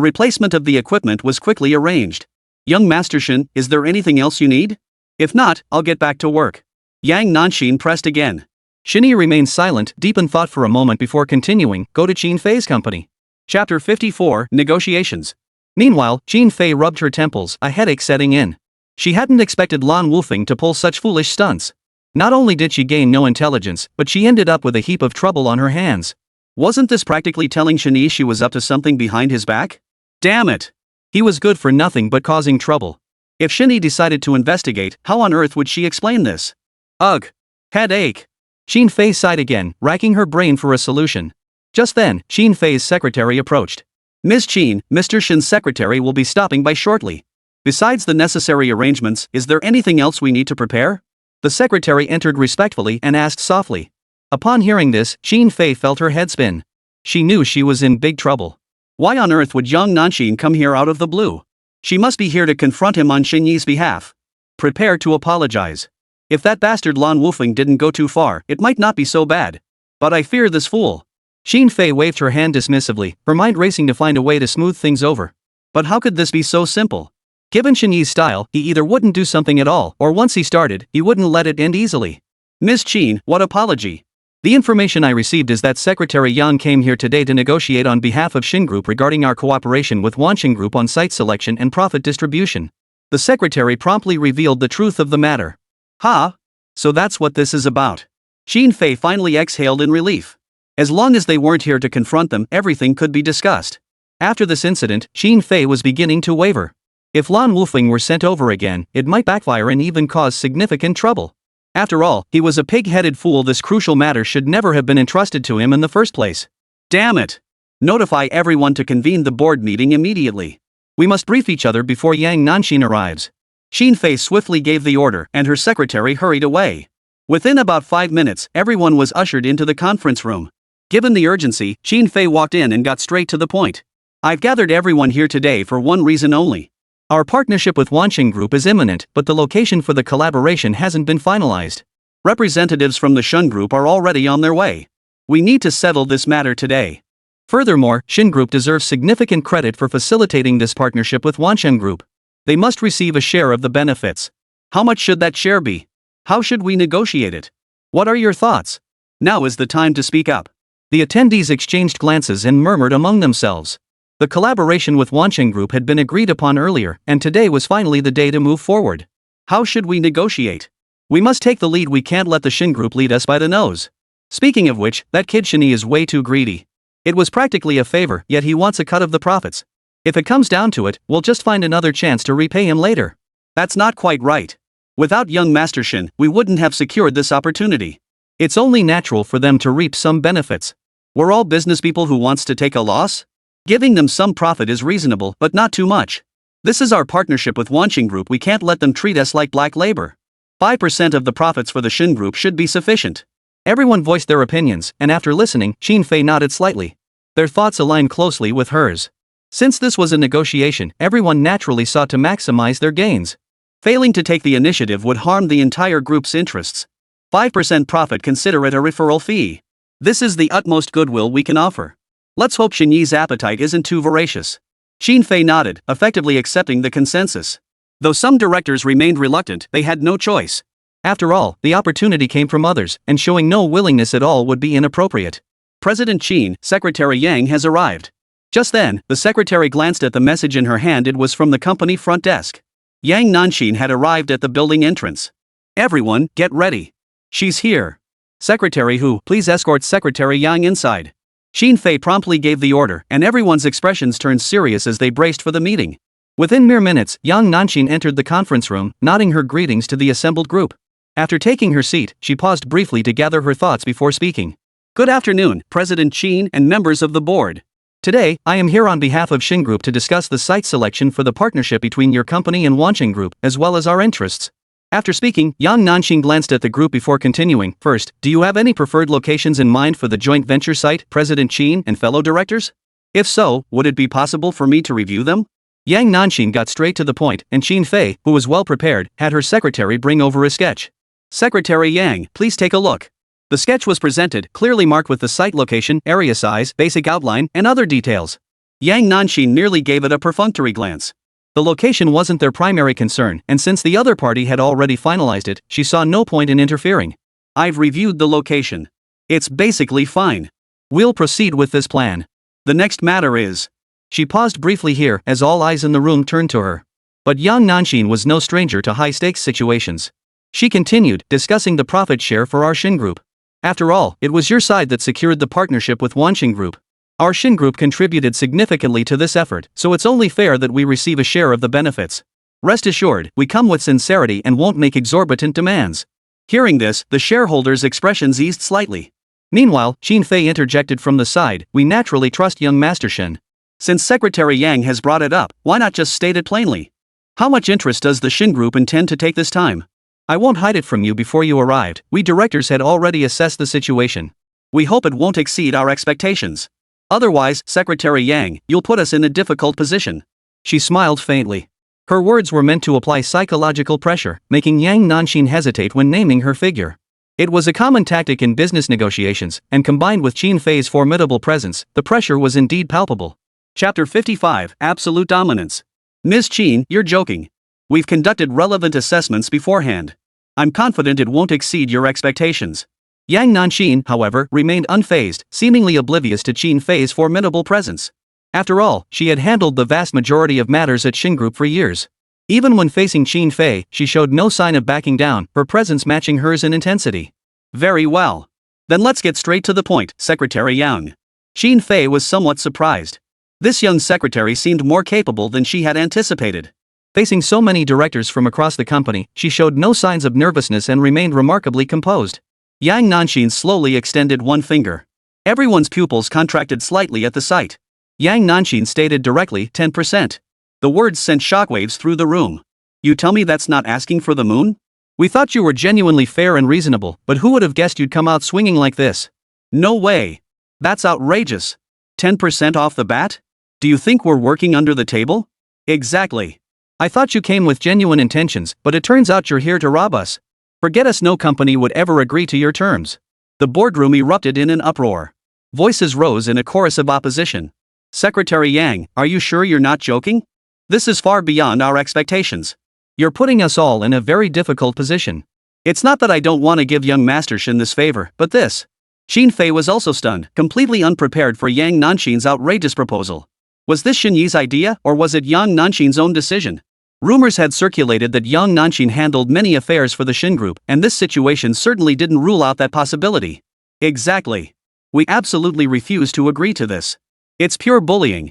replacement of the equipment was quickly arranged. "Young Master Shen, is there anything else you need? If not, I'll get back to work." Yang Nanxin pressed again. Shen Yi remained silent, deep in thought for a moment before continuing, "Go to Qin Fei's company." Chapter 54, Negotiations. Meanwhile, Qin Fei rubbed her temples, a headache setting in. She hadn't expected Lan Wufeng to pull such foolish stunts. Not only did she gain no intelligence, but she ended up with a heap of trouble on her hands. Wasn't this practically telling Shen Yi she was up to something behind his back? Damn it! He was good for nothing but causing trouble. If Shen Yi decided to investigate, how on earth would she explain this? Ugh! Headache! Qin Fei sighed again, racking her brain for a solution. Just then, Qin Fei's secretary approached. "Ms. Qin, Mr. Shen's secretary will be stopping by shortly. Besides the necessary arrangements, is there anything else we need to prepare?" The secretary entered respectfully and asked softly. Upon hearing this, Qin Fei felt her head spin. She knew she was in big trouble. Why on earth would young Nanxin come here out of the blue? She must be here to confront him on Shen Yi's behalf. Prepare to apologize. If that bastard Lan Wufeng didn't go too far, it might not be so bad. But I fear this fool. Qin Fei waved her hand dismissively, her mind racing to find a way to smooth things over. But how could this be so simple? Given Shen Yi's style, he either wouldn't do something at all, or once he started, he wouldn't let it end easily. "Ms. Qin, what apology? The information I received is that Secretary Yang came here today to negotiate on behalf of Shen Group regarding our cooperation with Wansheng Group on site selection and profit distribution. The secretary promptly revealed the truth of the matter. Ha! So that's what this is about. Xin Fei finally exhaled in relief. As long as they weren't here to confront them, everything could be discussed. After this incident, Xin Fei was beginning to waver. If Lan Wufeng were sent over again, it might backfire and even cause significant trouble. After all, he was a pig-headed fool. This crucial matter should never have been entrusted to him in the first place. Damn it! Notify everyone to convene the board meeting immediately. We must brief each other before Yang Nanxin arrives. Xin Fei swiftly gave the order, and her secretary hurried away. Within about 5 minutes, everyone was ushered into the conference room. Given the urgency, Xin Fei walked in and got straight to the point. I've gathered everyone here today for one reason only. Our partnership with Wansheng Group is imminent, but the location for the collaboration hasn't been finalized. Representatives from the Shen Group are already on their way. We need to settle this matter today. Furthermore, Shen Group deserves significant credit for facilitating this partnership with Wansheng Group. They must receive a share of the benefits. How much should that share be? How should we negotiate it? What are your thoughts? Now is the time to speak up. The attendees exchanged glances and murmured among themselves. The collaboration with Wansheng Group had been agreed upon earlier, and today was finally the day to move forward. How should we negotiate? We must take the lead. We can't let the Shen Group lead us by the nose. Speaking of which, that kid Shen Yi is way too greedy. It was practically a favor, yet he wants a cut of the profits. If it comes down to it, we'll just find another chance to repay him later. That's not quite right. Without young Master Shen, we wouldn't have secured this opportunity. It's only natural for them to reap some benefits. We're all business people who wants to take a loss? Giving them some profit is reasonable, but not too much. This is our partnership with Wansheng Group. We can't let them treat us like black labor. 5% of the profits for the Shen Group should be sufficient. Everyone voiced their opinions, and after listening, Xin Fei nodded slightly. Their thoughts aligned closely with hers. Since this was a negotiation, everyone naturally sought to maximize their gains. Failing to take the initiative would harm the entire group's interests. 5% profit, consider it a referral fee. This is the utmost goodwill we can offer. Let's hope Shen Yi's appetite isn't too voracious. Xin Fei nodded, effectively accepting the consensus. Though some directors remained reluctant, they had no choice. After all, the opportunity came from others, and showing no willingness at all would be inappropriate. President Qin, Secretary Yang has arrived. Just then, the secretary glanced at the message in her hand. It was from the company front desk. Yang Nanxin had arrived at the building entrance. Everyone, get ready. She's here. Secretary Hu, please escort Secretary Yang inside. Xin Fei promptly gave the order, and everyone's expressions turned serious as they braced for the meeting. Within mere minutes, Yang Nanxin entered the conference room, nodding her greetings to the assembled group. After taking her seat, she paused briefly to gather her thoughts before speaking. Good afternoon, President Qin and members of the board. Today, I am here on behalf of Shen Group to discuss the site selection for the partnership between your company and Wansheng Group, as well as our interests. After speaking, Yang Nanxin glanced at the group before continuing. First, do you have any preferred locations in mind for the joint venture site, President Qin and fellow directors? If so, would it be possible for me to review them? Yang Nanxin got straight to the point, and Xin Fei, who was well prepared, had her secretary bring over a sketch. Secretary Yang, please take a look. The sketch was presented, clearly marked with the site location, area size, basic outline, and other details. Yang Nanxin merely gave it a perfunctory glance. The location wasn't their primary concern, and since the other party had already finalized it, she saw no point in interfering. I've reviewed the location. It's basically fine. We'll proceed with this plan. The next matter is... She paused briefly here as all eyes in the room turned to her. But Yang Nanxin was no stranger to high-stakes situations. She continued, discussing the profit share for our Shen Group. After all, it was your side that secured the partnership with Wansheng Group. Our Shen Group contributed significantly to this effort, so it's only fair that we receive a share of the benefits. Rest assured, we come with sincerity and won't make exorbitant demands. Hearing this, the shareholders' expressions eased slightly. Meanwhile, Xin Fei interjected from the side, we naturally trust young Master Shen. Since Secretary Yang has brought it up, why not just state it plainly? How much interest does the Shen Group intend to take this time? I won't hide it from you. Before you arrived, we directors had already assessed the situation. We hope it won't exceed our expectations. Otherwise, Secretary Yang, you'll put us in a difficult position. She smiled faintly. Her words were meant to apply psychological pressure, making Yang Nanxin hesitate when naming her figure. It was a common tactic in business negotiations, and combined with Xin Fei's formidable presence, the pressure was indeed palpable. Chapter 55, Absolute Dominance. Ms. Qin, you're joking. We've conducted relevant assessments beforehand. I'm confident it won't exceed your expectations. Yang Nanxin, however, remained unfazed, seemingly oblivious to Xin Fei's formidable presence. After all, she had handled the vast majority of matters at Shen Group for years. Even when facing Qin Fei, she showed no sign of backing down, her presence matching hers in intensity. Very well. Then let's get straight to the point, Secretary Yang. Qin Fei was somewhat surprised. This young secretary seemed more capable than she had anticipated. Facing so many directors from across the company, she showed no signs of nervousness and remained remarkably composed. Yang Nanxin slowly extended one finger. Everyone's pupils contracted slightly at the sight. Yang Nanxin stated directly, 10%. The words sent shockwaves through the room. You tell me that's not asking for the moon? We thought you were genuinely fair and reasonable, but who would have guessed you'd come out swinging like this? No way. That's outrageous. 10% off the bat? Do you think we're working under the table? Exactly. I thought you came with genuine intentions, but it turns out you're here to rob us. Forget us, no company would ever agree to your terms. The boardroom erupted in an uproar. Voices rose in a chorus of opposition. Secretary Yang, are you sure you're not joking? This is far beyond our expectations. You're putting us all in a very difficult position. It's not that I don't want to give young Master Shen this favor, but this. Qin Fei was also stunned, completely unprepared for Yang Nanxin's outrageous proposal. Was this Shen Yi's idea, or was it Yang Nanxin's own decision? Rumors had circulated that Yang Nanxin handled many affairs for the Shen Group, and this situation certainly didn't rule out that possibility. Exactly. We absolutely refuse to agree to this. It's pure bullying.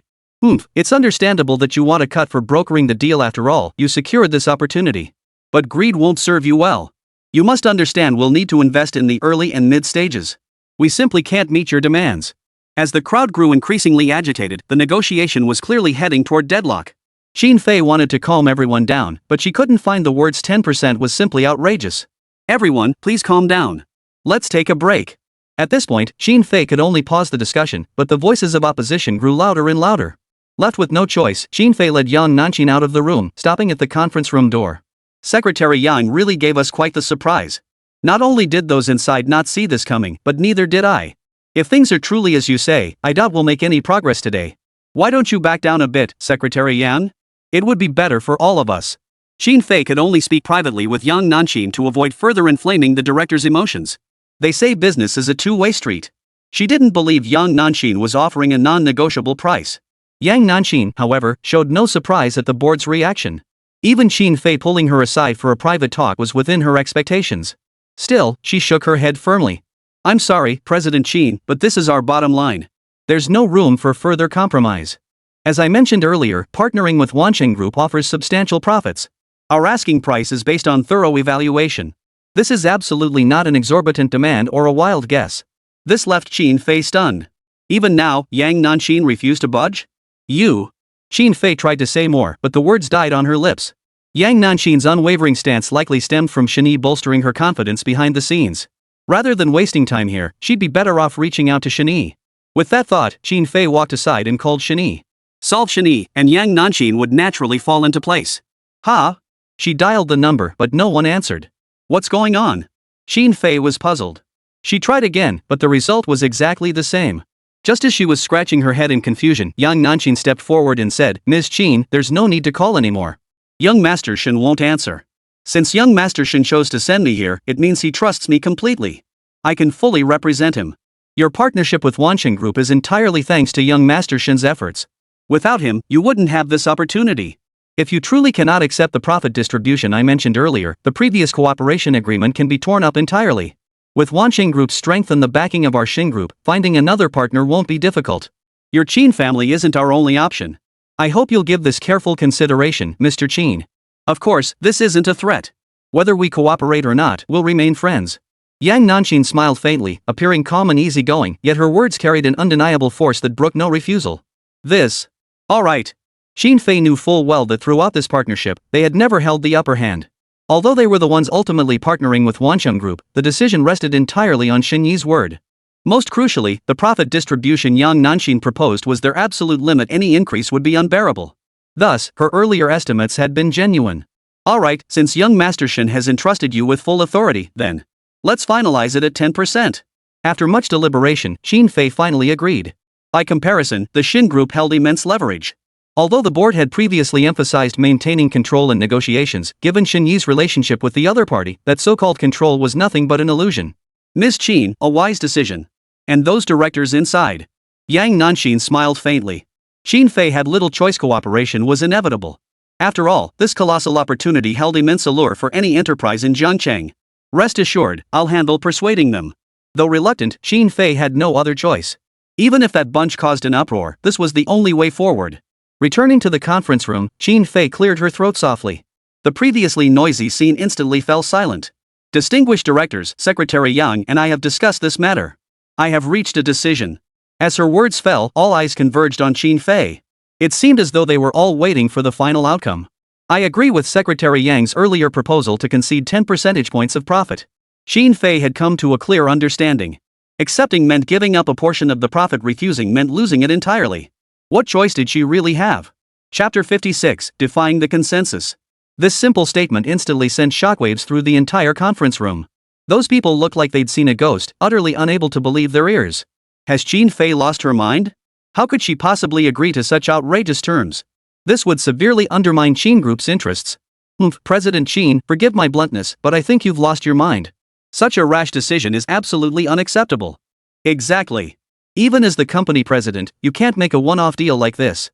It's understandable that you want a cut for brokering the deal. After all, you secured this opportunity. But greed won't serve you well. You must understand we'll need to invest in the early and mid stages. We simply can't meet your demands. As the crowd grew increasingly agitated, the negotiation was clearly heading toward deadlock. Qin Fei wanted to calm everyone down, but she couldn't find the words. 10% was simply outrageous. Everyone, please calm down. Let's take a break. At this point, Qin Fei could only pause the discussion, but the voices of opposition grew louder and louder. Left with no choice, Qin Fei led Yang Nanxin out of the room, stopping at the conference room door. Secretary Yang really gave us quite the surprise. Not only did those inside not see this coming, but neither did I. If things are truly as you say, I doubt we'll make any progress today. Why don't you back down a bit, Secretary Yang? It would be better for all of us. Qin Fei could only speak privately with Yang Nanxin to avoid further inflaming the director's emotions. They say business is a two-way street. She didn't believe Yang Nanxin was offering a non-negotiable price. Yang Nanxin, however, showed no surprise at the board's reaction. Even Qin Fei pulling her aside for a private talk was within her expectations. Still, she shook her head firmly. I'm sorry, President Qin, but this is our bottom line. There's no room for further compromise. As I mentioned earlier, partnering with Wansheng Group offers substantial profits. Our asking price is based on thorough evaluation. This is absolutely not an exorbitant demand or a wild guess. This left Qin Fei stunned. Even now, Yang Nanxin refused to budge? You. Qin Fei tried to say more, but the words died on her lips. Yang Nanxin's unwavering stance likely stemmed from Shen Yi bolstering her confidence behind the scenes. Rather than wasting time here, she'd be better off reaching out to Shen Yi. With that thought, Qin Fei walked aside and called Shen Yi. Solve Shen Yi, and Yang Nanxin would naturally fall into place. Ha! She dialed the number, but no one answered. What's going on? Qin Fei was puzzled. She tried again, but the result was exactly the same. Just as she was scratching her head in confusion, Yang Nanxin stepped forward and said, Ms. Qin, there's no need to call anymore. Young Master Shen won't answer. Since young Master Shen chose to send me here, it means he trusts me completely. I can fully represent him. Your partnership with Wansheng Group is entirely thanks to young Master Shen's efforts. Without him, you wouldn't have this opportunity. If you truly cannot accept the profit distribution I mentioned earlier, the previous cooperation agreement can be torn up entirely. With Wansheng Group's strength and the backing of our Shen Group, finding another partner won't be difficult. Your Qin family isn't our only option. I hope you'll give this careful consideration, Mr. Qin. Of course, this isn't a threat. Whether we cooperate or not, we'll remain friends. Yang Nanxin smiled faintly, appearing calm and easygoing, yet her words carried an undeniable force that brooked no refusal. All right. Qin Fei knew full well that throughout this partnership, they had never held the upper hand. Although they were the ones ultimately partnering with Wansheng Group, the decision rested entirely on Shen Yi's word. Most crucially, the profit distribution Yang Nanxin proposed was their absolute limit. Any increase would be unbearable. Thus, her earlier estimates had been genuine. Alright, since young Master Shen has entrusted you with full authority, then let's finalize it at 10%. After much deliberation, Qin Fei finally agreed. By comparison, the Shen Group held immense leverage. Although the board had previously emphasized maintaining control in negotiations, given Shen Yi's relationship with the other party, that so-called control was nothing but an illusion. Ms. Qin, a wise decision. And those directors inside. Yang Nanxin smiled faintly. Qin Fei had little choice. Cooperation was inevitable. After all, this colossal opportunity held immense allure for any enterprise in Jiangcheng. Rest assured, I'll handle persuading them. Though reluctant, Xin Fei had no other choice. Even if that bunch caused an uproar, this was the only way forward. Returning to the conference room, Xin Fei cleared her throat softly. The previously noisy scene instantly fell silent. Distinguished directors, Secretary Yang and I have discussed this matter. I have reached a decision. As her words fell, all eyes converged on Xin Fei. It seemed as though they were all waiting for the final outcome. I agree with Secretary Yang's earlier proposal to concede 10 percentage points of profit. Xin Fei had come to a clear understanding. Accepting meant giving up a portion of the profit, refusing meant losing it entirely. What choice did she really have? Chapter 56, Defying the Consensus. This simple statement instantly sent shockwaves through the entire conference room. Those people looked like they'd seen a ghost, utterly unable to believe their ears. Has Xin Fei lost her mind? How could she possibly agree to such outrageous terms? This would severely undermine Qin Group's interests. President Qin, forgive my bluntness, but I think you've lost your mind. Such a rash decision is absolutely unacceptable. Exactly. Even as the company president, you can't make a one-off deal like this.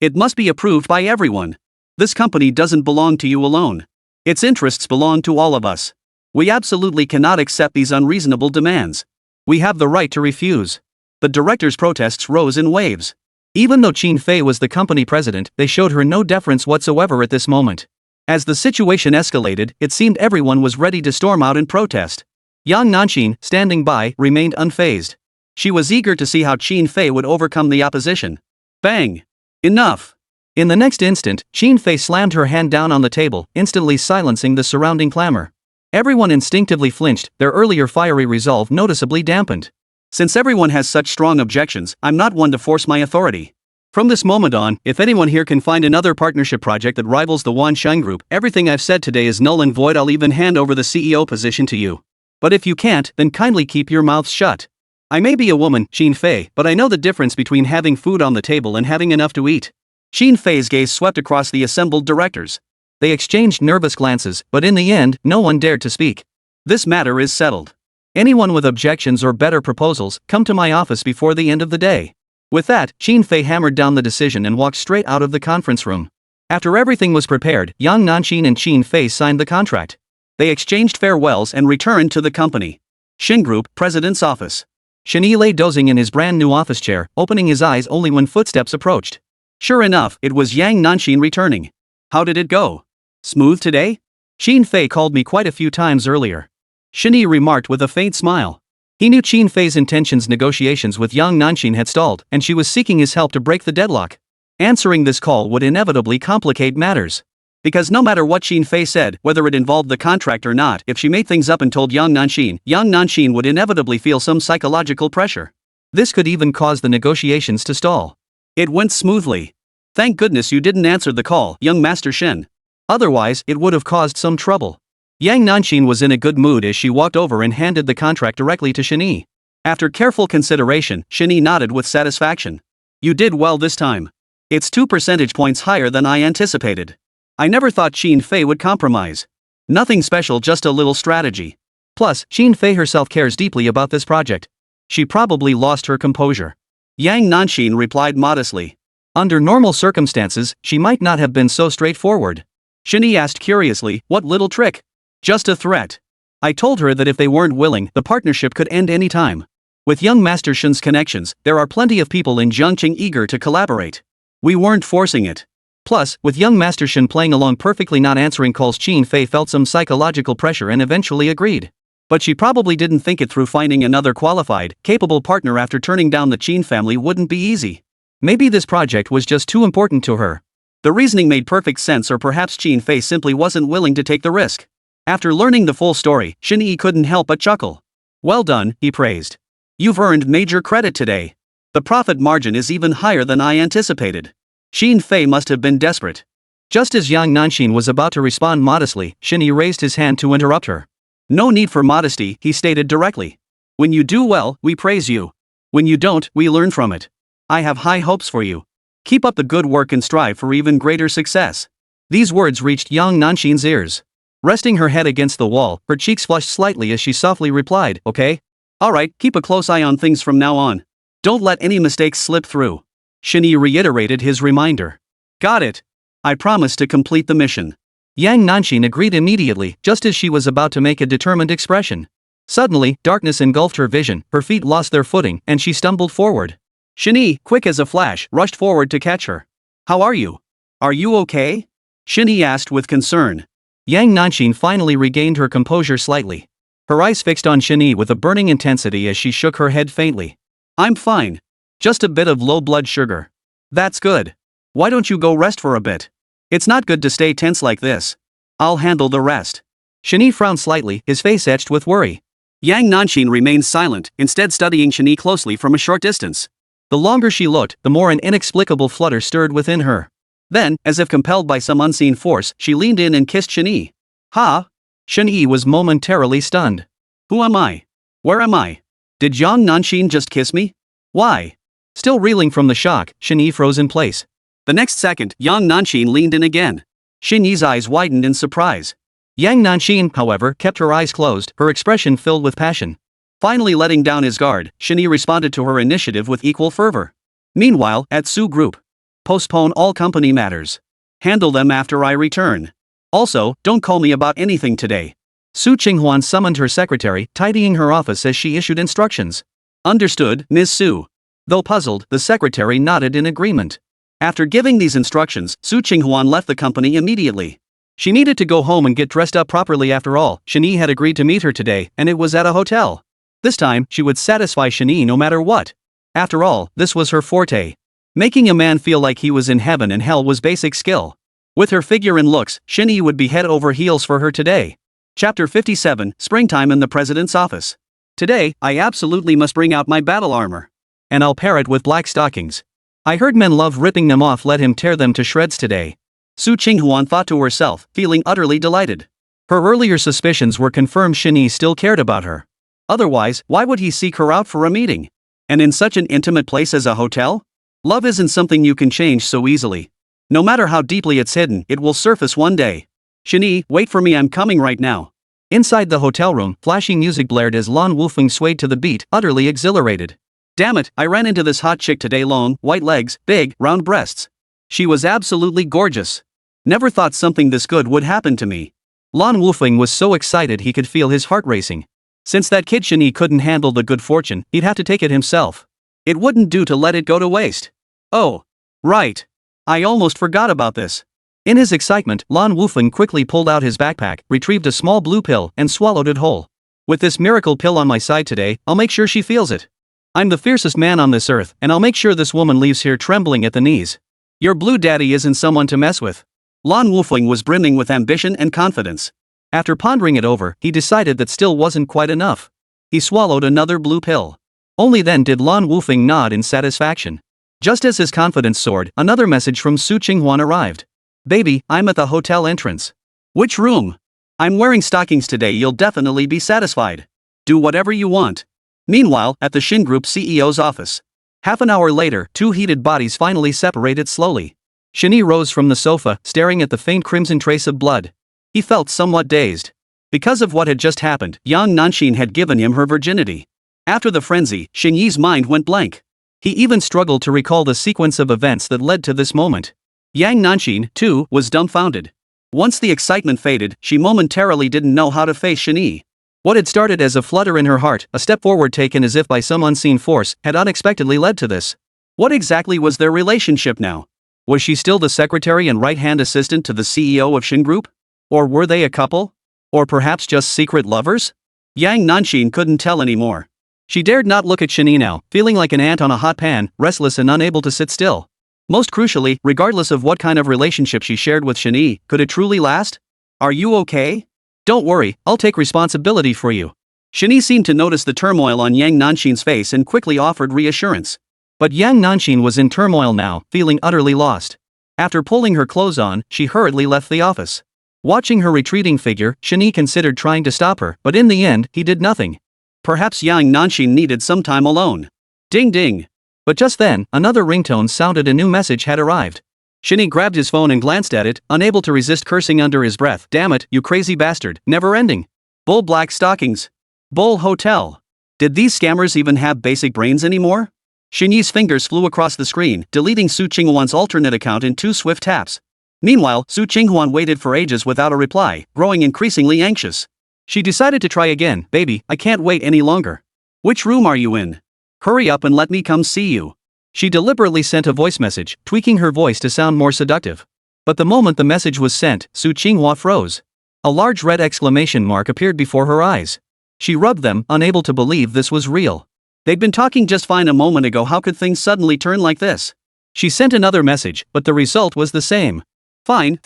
It must be approved by everyone. This company doesn't belong to you alone. Its interests belong to all of us. We absolutely cannot accept these unreasonable demands. We have the right to refuse. The directors' protests rose in waves. Even though Xin Fei was the company president, they showed her no deference whatsoever at this moment. As the situation escalated, it seemed everyone was ready to storm out in protest. Yang Nanxin, standing by, remained unfazed. She was eager to see how Xin Fei would overcome the opposition. Bang! Enough! In the next instant, Xin Fei slammed her hand down on the table, instantly silencing the surrounding clamor. Everyone instinctively flinched, their earlier fiery resolve noticeably dampened. Since everyone has such strong objections, I'm not one to force my authority. From this moment on, if anyone here can find another partnership project that rivals the Wansheng Group, everything I've said today is null and void. I'll even hand over the CEO position to you. But if you can't, then kindly keep your mouths shut. I may be a woman, Xin Fei, but I know the difference between having food on the table and having enough to eat. Xin Fei's gaze swept across the assembled directors. They exchanged nervous glances, but in the end, no one dared to speak. This matter is settled. Anyone with objections or better proposals, come to my office before the end of the day. With that, Xin Fei hammered down the decision and walked straight out of the conference room. After everything was prepared, Yang Nanxin and Xin Fei signed the contract. They exchanged farewells and returned to the company. Shen Group, President's office. Shen Yi lay dozing in his brand new office chair, opening his eyes only when footsteps approached. Sure enough, it was Yang Nanxin returning. How did it go? Smooth today? Xin Fei called me quite a few times earlier. Shen Yi remarked with a faint smile. He knew Xin Fei's intentions. Negotiations with Yang Nanxin had stalled, and she was seeking his help to break the deadlock. Answering this call would inevitably complicate matters. Because no matter what Xin Fei said, whether it involved the contract or not, if she made things up and told Yang Nanxin would inevitably feel some psychological pressure. This could even cause the negotiations to stall. It went smoothly. Thank goodness you didn't answer the call, young Master Shen. Otherwise, it would have caused some trouble. Yang Nanxin was in a good mood as she walked over and handed the contract directly to Shen Yi. After careful consideration, Shen Yi nodded with satisfaction. You did well this time. It's 2 percentage points higher than I anticipated. I never thought Xin Fei would compromise. Nothing special, just a little strategy. Plus, Xin Fei herself cares deeply about this project. She probably lost her composure. Yang Nanxin replied modestly. Under normal circumstances, she might not have been so straightforward. Shen Yi asked curiously, what little trick? Just a threat. I told her that if they weren't willing, the partnership could end any time. With young Master Shen's connections, there are plenty of people in Jiangqing eager to collaborate. We weren't forcing it. Plus, with young Master Shen playing along perfectly, not answering calls, Xin Fei felt some psychological pressure and eventually agreed. But she probably didn't think it through. Finding another qualified, capable partner after turning down the Qin family wouldn't be easy. Maybe this project was just too important to her. The reasoning made perfect sense, or perhaps Xin Fei simply wasn't willing to take the risk. After learning the full story, Shen Yi couldn't help but chuckle. Well done, he praised. You've earned major credit today. The profit margin is even higher than I anticipated. Xin Fei must have been desperate. Just as Yang Nanxin was about to respond modestly, Shen Yi raised his hand to interrupt her. No need for modesty, he stated directly. When you do well, we praise you. When you don't, we learn from it. I have high hopes for you. Keep up the good work and strive for even greater success. These words reached Yang Nanxin's ears. Resting her head against the wall, her cheeks flushed slightly as she softly replied, okay? Alright, keep a close eye on things from now on. Don't let any mistakes slip through. Shen Yi reiterated his reminder. Got it. I promise to complete the mission. Yang Nanxin agreed immediately, just as she was about to make a determined expression. Suddenly, darkness engulfed her vision, her feet lost their footing, and she stumbled forward. Shen Yi, quick as a flash, rushed forward to catch her. How are you? Are you okay? Shen Yi asked with concern. Yang Nanxin finally regained her composure slightly. Her eyes fixed on Shen Yi with a burning intensity as she shook her head faintly. I'm fine. Just a bit of low blood sugar. That's good. Why don't you go rest for a bit? It's not good to stay tense like this. I'll handle the rest. Shen Yi frowned slightly, his face etched with worry. Yang Nanxin remained silent, instead studying Shen Yi closely from a short distance. The longer she looked, the more an inexplicable flutter stirred within her. Then, as if compelled by some unseen force, she leaned in and kissed Shen Yi. Ha! Shen Yi was momentarily stunned. Who am I? Where am I? Did Yang Nanxin just kiss me? Why? Still reeling from the shock, Shen Yi froze in place. The next second, Yang Nanxin leaned in again. Shen Yi's eyes widened in surprise. Yang Nanxin, however, kept her eyes closed, her expression filled with passion. Finally letting down his guard, Shen Yi responded to her initiative with equal fervor. Meanwhile, at Su Group. Postpone all company matters. Handle them after I return. Also, don't call me about anything today. Su Qinghuan summoned her secretary, tidying her office as she issued instructions. Understood, Ms. Su. Though puzzled, the secretary nodded in agreement. After giving these instructions, Su Qinghuan left the company immediately. She needed to go home and get dressed up properly after all. Shen Yi had agreed to meet her today, and it was at a hotel. This time, she would satisfy Shen Yi no matter what. After all, this was her forte. Making a man feel like he was in heaven and hell was basic skill. With her figure and looks, Shen Yi would be head over heels for her today. Chapter 57, Springtime in the President's Office. Today, I absolutely must bring out my battle armor. And I'll pair it with black stockings. I heard men love ripping them off, let him tear them to shreds today. Su Qinghuan thought to herself, feeling utterly delighted. Her earlier suspicions were confirmed. Shen Yi still cared about her. Otherwise, why would he seek her out for a meeting? And in such an intimate place as a hotel? Love isn't something you can change so easily. No matter how deeply it's hidden, it will surface one day. Shen Yi, wait for me, I'm coming right now. Inside the hotel room, flashing music blared as Lan Wufeng swayed to the beat, utterly exhilarated. Damn it, I ran into this hot chick today, long, white legs, big, round breasts. She was absolutely gorgeous. Never thought something this good would happen to me. Lan Wufeng was so excited he could feel his heart racing. Since that kid Shen Yi couldn't handle the good fortune, he'd have to take it himself. It wouldn't do to let it go to waste. Oh, right. I almost forgot about this. In his excitement, Lan Wufeng quickly pulled out his backpack, retrieved a small blue pill, and swallowed it whole. With this miracle pill on my side today, I'll make sure she feels it. I'm the fiercest man on this earth, and I'll make sure this woman leaves here trembling at the knees. Your blue daddy isn't someone to mess with. Lan Wufeng was brimming with ambition and confidence. After pondering it over, he decided that still wasn't quite enough. He swallowed another blue pill. Only then did Lan Wufeng nod in satisfaction. Just as his confidence soared, another message from Su Qinghuan arrived. Baby, I'm at the hotel entrance. Which room? I'm wearing stockings today, you'll definitely be satisfied. Do whatever you want. Meanwhile, at the Shen Group CEO's office. Half an hour later, two heated bodies finally separated slowly. Shen Yi rose from the sofa, staring at the faint crimson trace of blood. He felt somewhat dazed. Because of what had just happened, Yang Nanxin had given him her virginity. After the frenzy, Shen Yi's mind went blank. He even struggled to recall the sequence of events that led to this moment. Yang Nanxin, too, was dumbfounded. Once the excitement faded, she momentarily didn't know how to face Shen Yi. What had started as a flutter in her heart, a step forward taken as if by some unseen force, had unexpectedly led to this. What exactly was their relationship now? Was she still the secretary and right-hand assistant to the CEO of Shen Group? Or were they a couple? Or perhaps just secret lovers? Yang Nanxin couldn't tell anymore. She dared not look at Shen Yi now, feeling like an ant on a hot pan, restless and unable to sit still. Most crucially, regardless of what kind of relationship she shared with Shen Yi, could it truly last? Are you okay? Don't worry, I'll take responsibility for you. Shen Yi seemed to notice the turmoil on Yang Nanxin's face and quickly offered reassurance. But Yang Nanxin was in turmoil now, feeling utterly lost. After pulling her clothes on, she hurriedly left the office. Watching her retreating figure, Shen Yi considered trying to stop her, but in the end, he did nothing. Perhaps Yang Nanxin needed some time alone. Ding ding. But just then, another ringtone sounded. A new message had arrived. Shen Yi grabbed his phone and glanced at it, unable to resist cursing under his breath. Damn it, you crazy bastard, never ending. Bull black stockings. Bull hotel. Did these scammers even have basic brains anymore? Shen Yi's fingers flew across the screen, deleting Su Qinghuan's alternate account in 2 swift taps. Meanwhile, Su Qinghuan waited for ages without a reply, growing increasingly anxious. She decided to try again. Baby, I can't wait any longer. Which room are you in? Hurry up and let me come see you. She deliberately sent a voice message, tweaking her voice to sound more seductive. But the moment the message was sent, Su Qinghuan froze. A large red exclamation mark appeared before her eyes. She rubbed them, unable to believe this was real. They'd been talking just fine a moment ago. How could things suddenly turn like this? She sent another message, but the result was the same. Fine.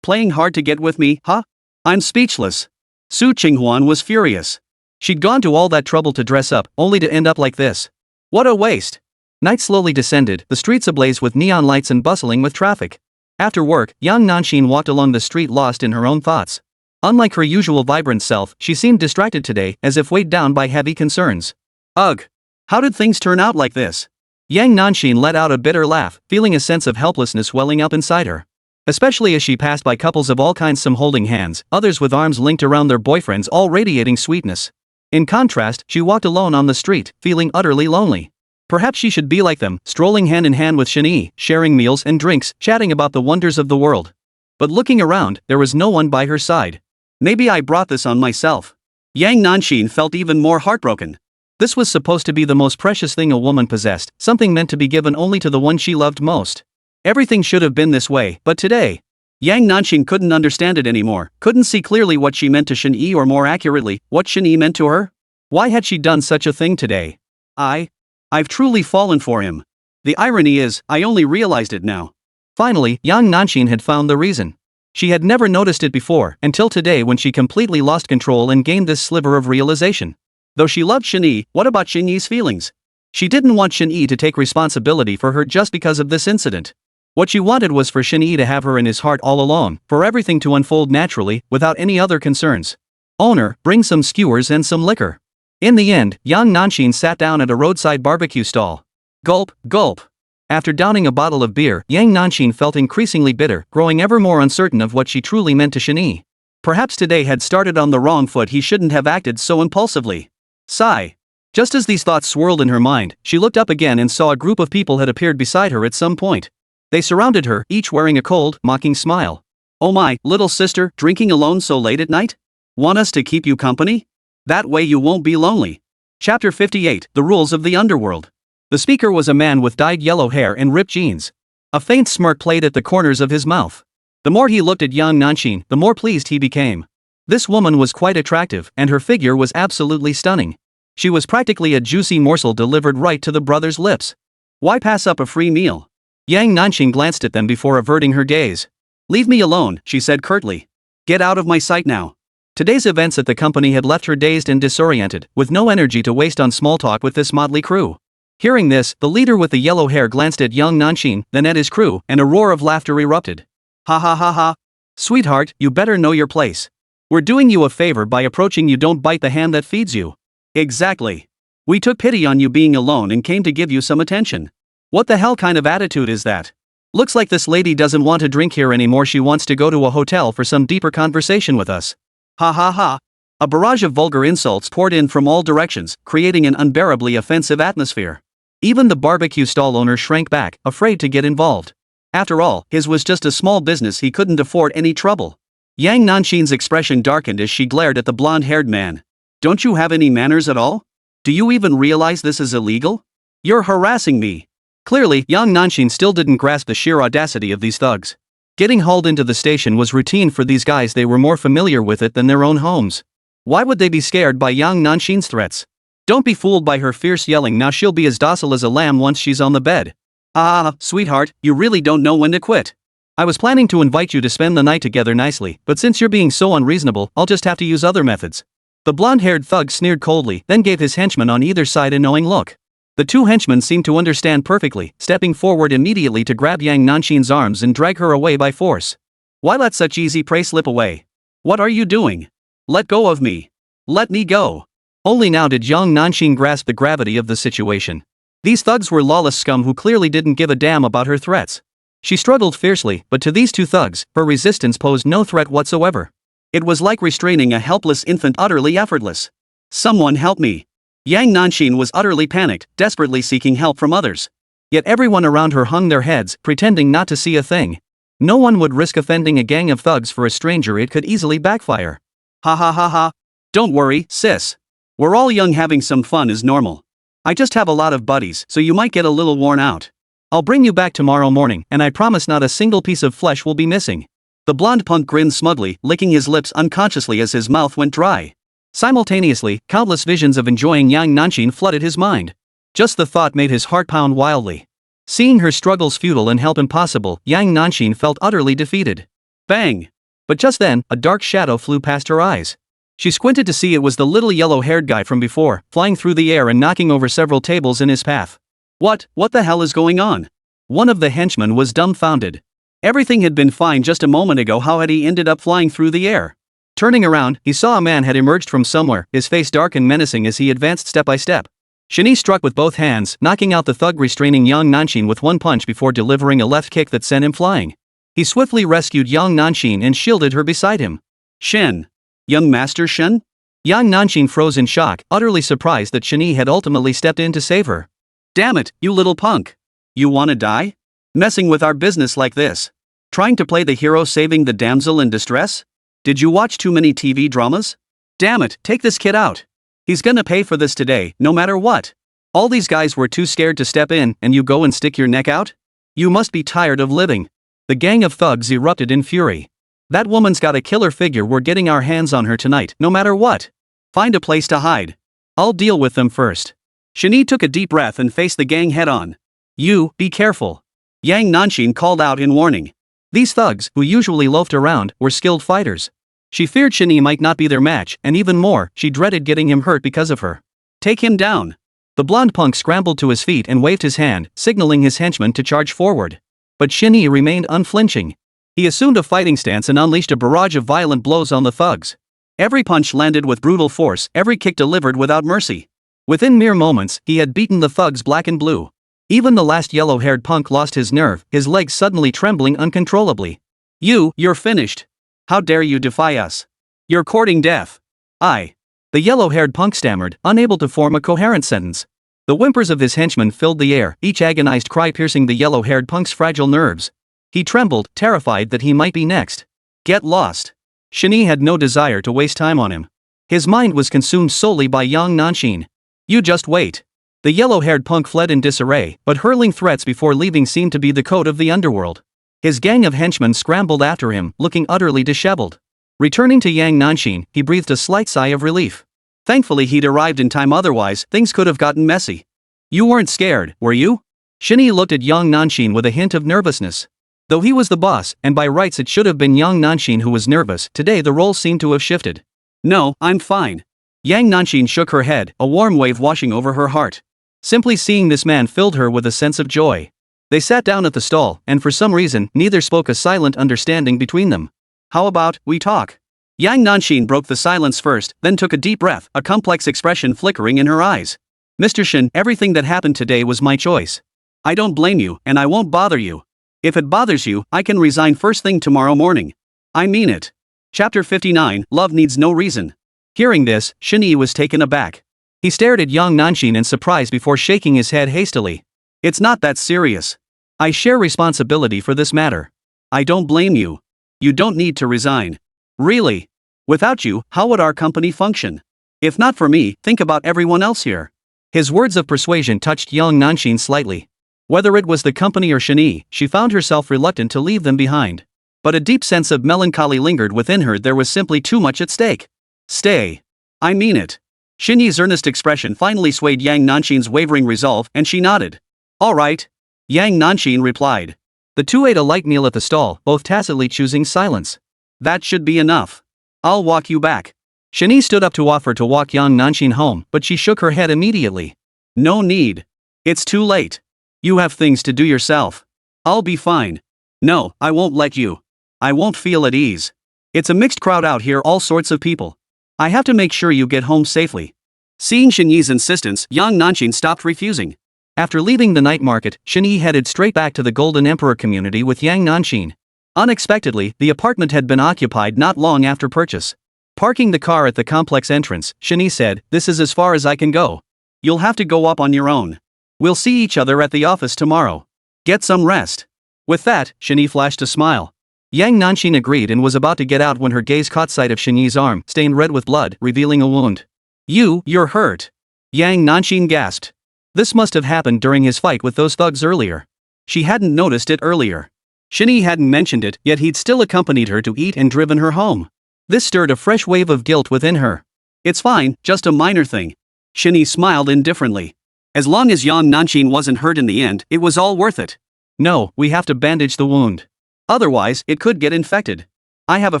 Playing hard to get with me, huh? I'm speechless. Su Qinghuan was furious. She'd gone to all that trouble to dress up, only to end up like this. What a waste. Night slowly descended, the streets ablaze with neon lights and bustling with traffic. After work, young Nanxin walked along the street lost in her own thoughts. Unlike her usual vibrant self, she seemed distracted today, as if weighed down by heavy concerns. Ugh! How did things turn out like this? Yang Nanxin let out a bitter laugh, feeling a sense of helplessness welling up inside her. Especially as she passed by couples of all kinds, some holding hands, others with arms linked around their boyfriends, all radiating sweetness. In contrast, she walked alone on the street, feeling utterly lonely. Perhaps she should be like them, strolling hand in hand with Shen Yi, sharing meals and drinks, chatting about the wonders of the world. But looking around, there was no one by her side. Maybe I brought this on myself. Yang Nanxin felt even more heartbroken. This was supposed to be the most precious thing a woman possessed, something meant to be given only to the one she loved most. Everything should have been this way, but today, Yang Nanxin couldn't understand it anymore, couldn't see clearly what she meant to Shen Yi, or more accurately, what Shen Yi meant to her. Why had she done such a thing today? I've truly fallen for him. The irony is, I only realized it now. Finally, Yang Nanxin had found the reason. She had never noticed it before, until today when she completely lost control and gained this sliver of realization. Though she loved Shen Yi, what about Shen Yi's feelings? She didn't want Shen Yi to take responsibility for her just because of this incident. What she wanted was for Shen Yi to have her in his heart all alone, for everything to unfold naturally, without any other concerns. Owner, bring some skewers and some liquor. In the end, Yang Nanxin sat down at a roadside barbecue stall. Gulp, gulp. After downing a bottle of beer, Yang Nanxin felt increasingly bitter, growing ever more uncertain of what she truly meant to Shen Yi. Perhaps today had started on the wrong foot. He shouldn't have acted so impulsively. Sigh. Just as these thoughts swirled in her mind, she looked up again and saw a group of people had appeared beside her at some point. They surrounded her, each wearing a cold, mocking smile. Oh my, little sister, drinking alone so late at night? Want us to keep you company? That way you won't be lonely. Chapter 58, The Rules of the Underworld. The speaker was a man with dyed yellow hair and ripped jeans. A faint smirk played at the corners of his mouth. The more he looked at Yang Nanxin, the more pleased he became. This woman was quite attractive, and her figure was absolutely stunning. She was practically a juicy morsel delivered right to the brother's lips. Why pass up a free meal? Yang Nanxin glanced at them before averting her gaze. Leave me alone, she said curtly. Get out of my sight now. Today's events at the company had left her dazed and disoriented, with no energy to waste on small talk with this motley crew. Hearing this, the leader with the yellow hair glanced at Yang Nanxin, then at his crew, and a roar of laughter erupted. Ha ha ha ha. Sweetheart, you better know your place. We're doing you a favor by approaching you. Don't bite the hand that feeds you. Exactly. We took pity on you being alone and came to give you some attention. What the hell kind of attitude is that? Looks like this lady doesn't want to drink here anymore. She wants to go to a hotel for some deeper conversation with us. Ha ha ha. A barrage of vulgar insults poured in from all directions, creating an unbearably offensive atmosphere. Even the barbecue stall owner shrank back, afraid to get involved. After all, his was just a small business. He couldn't afford any trouble. Yang Nanxin's expression darkened as she glared at the blonde-haired man. Don't you have any manners at all? Do you even realize this is illegal? You're harassing me. Clearly, Yang Nanxin still didn't grasp the sheer audacity of these thugs. Getting hauled into the station was routine for these guys. They were more familiar with it than their own homes. Why would they be scared by Yang Nanxin's threats? Don't be fooled by her fierce yelling. Now she'll be as docile as a lamb once she's on the bed. Ah, sweetheart, you really don't know when to quit. I was planning to invite you to spend the night together nicely, but since you're being so unreasonable, I'll just have to use other methods. The blonde-haired thug sneered coldly, then gave his henchmen on either side a knowing look. The two henchmen seemed to understand perfectly, stepping forward immediately to grab Yang Nanxin's arms and drag her away by force. Why let such easy prey slip away? What are you doing? Let go of me. Let me go. Only now did Yang Nanxin grasp the gravity of the situation. These thugs were lawless scum who clearly didn't give a damn about her threats. She struggled fiercely, but to these two thugs, her resistance posed no threat whatsoever. It was like restraining a helpless infant, utterly effortless. Someone help me. Yang Nanxin was utterly panicked, desperately seeking help from others. Yet everyone around her hung their heads, pretending not to see a thing. No one would risk offending a gang of thugs for a stranger, it could easily backfire. Ha ha ha ha. Don't worry, sis. We're all young, having some fun is normal. I just have a lot of buddies, so you might get a little worn out. I'll bring you back tomorrow morning, and I promise not a single piece of flesh will be missing. The blonde punk grinned smugly, licking his lips unconsciously as his mouth went dry. Simultaneously, countless visions of enjoying Yang Nanxin flooded his mind. Just the thought made his heart pound wildly. Seeing her struggles futile and help impossible, Yang Nanxin felt utterly defeated. Bang! But just then, a dark shadow flew past her eyes. She squinted to see it was the little yellow-haired guy from before, flying through the air and knocking over several tables in his path. What the hell is going on? One of the henchmen was dumbfounded. Everything had been fine just a moment ago, how had he ended up flying through the air? Turning around, he saw a man had emerged from somewhere, his face dark and menacing as he advanced step by step. Shen Yi struck with both hands, knocking out the thug restraining Yang Nanxin with one punch before delivering a left kick that sent him flying. He swiftly rescued Yang Nanxin and shielded her beside him. Shen. Young Master Shen? Yang Nanxin froze in shock, utterly surprised that Shen Yi had ultimately stepped in to save her. Damn it, you little punk. You wanna die? Messing with our business like this? Trying to play the hero saving the damsel in distress? Did you watch too many TV dramas? Damn it, take this kid out. He's gonna pay for this today, no matter what. All these guys were too scared to step in, and you go and stick your neck out? You must be tired of living. The gang of thugs erupted in fury. That woman's got a killer figure, we're getting our hands on her tonight, no matter what. Find a place to hide. I'll deal with them first. Shen Yi took a deep breath and faced the gang head on. You, be careful. Yang Nanxin called out in warning. These thugs, who usually loafed around, were skilled fighters. She feared Shen Yi might not be their match, and even more, she dreaded getting him hurt because of her. Take him down. The blonde punk scrambled to his feet and waved his hand, signaling his henchmen to charge forward. But Shen Yi remained unflinching. He assumed a fighting stance and unleashed a barrage of violent blows on the thugs. Every punch landed with brutal force, every kick delivered without mercy. Within mere moments, he had beaten the thugs black and blue. Even the last yellow-haired punk lost his nerve, his legs suddenly trembling uncontrollably. You're finished. How dare you defy us? You're courting death. The yellow-haired punk stammered, unable to form a coherent sentence. The whimpers of his henchmen filled the air, each agonized cry piercing the yellow-haired punk's fragile nerves. He trembled, terrified that he might be next. Get lost. Shen Yi had no desire to waste time on him. His mind was consumed solely by Yang Nanxin. You just wait. The yellow-haired punk fled in disarray, but hurling threats before leaving seemed to be the code of the underworld. His gang of henchmen scrambled after him, looking utterly disheveled. Returning to Yang Nanxin, he breathed a slight sigh of relief. Thankfully he'd arrived in time, otherwise things could have gotten messy. You weren't scared, were you? Shen Yi looked at Yang Nanxin with a hint of nervousness. Though he was the boss, and by rights it should have been Yang Nanxin who was nervous, today the roles seemed to have shifted. No, I'm fine. Yang Nanxin shook her head, a warm wave washing over her heart. Simply seeing this man filled her with a sense of joy. They sat down at the stall, and for some reason, neither spoke, a silent understanding between them. How about we talk? Yang Nanxin broke the silence first, then took a deep breath, a complex expression flickering in her eyes. Mr. Shen, everything that happened today was my choice. I don't blame you, and I won't bother you. If it bothers you, I can resign first thing tomorrow morning. I mean it. Chapter 59, Love Needs No Reason. Hearing this, Shen Yi was taken aback. He stared at Yang Nanxin in surprise before shaking his head hastily. It's not that serious. I share responsibility for this matter. I don't blame you. You don't need to resign. Really? Without you, how would our company function? If not for me, think about everyone else here. His words of persuasion touched Yang Nanxin slightly. Whether it was the company or Shen Yi, she found herself reluctant to leave them behind. But a deep sense of melancholy lingered within her, there was simply too much at stake. Stay. I mean it. Shen Yi's earnest expression finally swayed Yang Nanxin's wavering resolve, and she nodded. All right. Yang Nanxin replied. The two ate a light meal at the stall, both tacitly choosing silence. That should be enough. I'll walk you back. Shen Yi stood up to offer to walk Yang Nanxin home, but she shook her head immediately. No need. It's too late. You have things to do yourself. I'll be fine. No, I won't let you. I won't feel at ease. It's a mixed crowd out here, all sorts of people. I have to make sure you get home safely. Seeing Shen Yi's insistence, Yang Nanxin stopped refusing. After leaving the night market, Shen Yi headed straight back to the Golden Emperor community with Yang Nanxin. Unexpectedly, the apartment had been occupied not long after purchase. Parking the car at the complex entrance, Shen Yi said, "This is as far as I can go. You'll have to go up on your own. We'll see each other at the office tomorrow. Get some rest." With that, Shen Yi flashed a smile. Yang Nanxin agreed and was about to get out when her gaze caught sight of Shen Yi's arm, stained red with blood, revealing a wound. You're hurt. Yang Nanxin gasped. This must have happened during his fight with those thugs earlier. She hadn't noticed it earlier. Shen Yi hadn't mentioned it, yet he'd still accompanied her to eat and driven her home. This stirred a fresh wave of guilt within her. It's fine, just a minor thing. Shen Yi smiled indifferently. As long as Yang Nanxin wasn't hurt in the end, it was all worth it. No, we have to bandage the wound. Otherwise, it could get infected. I have a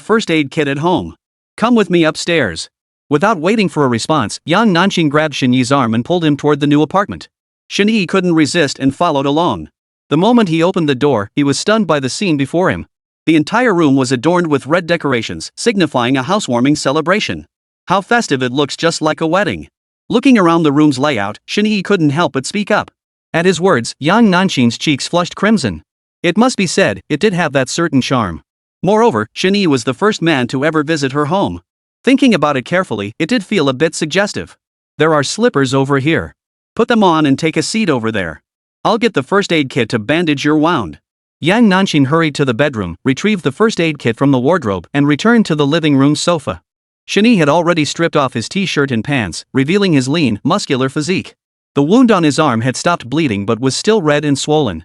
first aid kit at home. Come with me upstairs. Without waiting for a response, Yang Nanxin grabbed Shen Yi's arm and pulled him toward the new apartment. Shen Yi couldn't resist and followed along. The moment he opened the door, he was stunned by the scene before him. The entire room was adorned with red decorations, signifying a housewarming celebration. How festive it looks, just like a wedding. Looking around the room's layout, Shen Yi couldn't help but speak up. At his words, Yang Nanxin's cheeks flushed crimson. It must be said, it did have that certain charm. Moreover, Shen Yi was the first man to ever visit her home. Thinking about it carefully, it did feel a bit suggestive. There are slippers over here. Put them on and take a seat over there. I'll get the first aid kit to bandage your wound. Yang Nanxin hurried to the bedroom, retrieved the first aid kit from the wardrobe, and returned to the living room sofa. Shen Yi had already stripped off his t-shirt and pants, revealing his lean, muscular physique. The wound on his arm had stopped bleeding but was still red and swollen.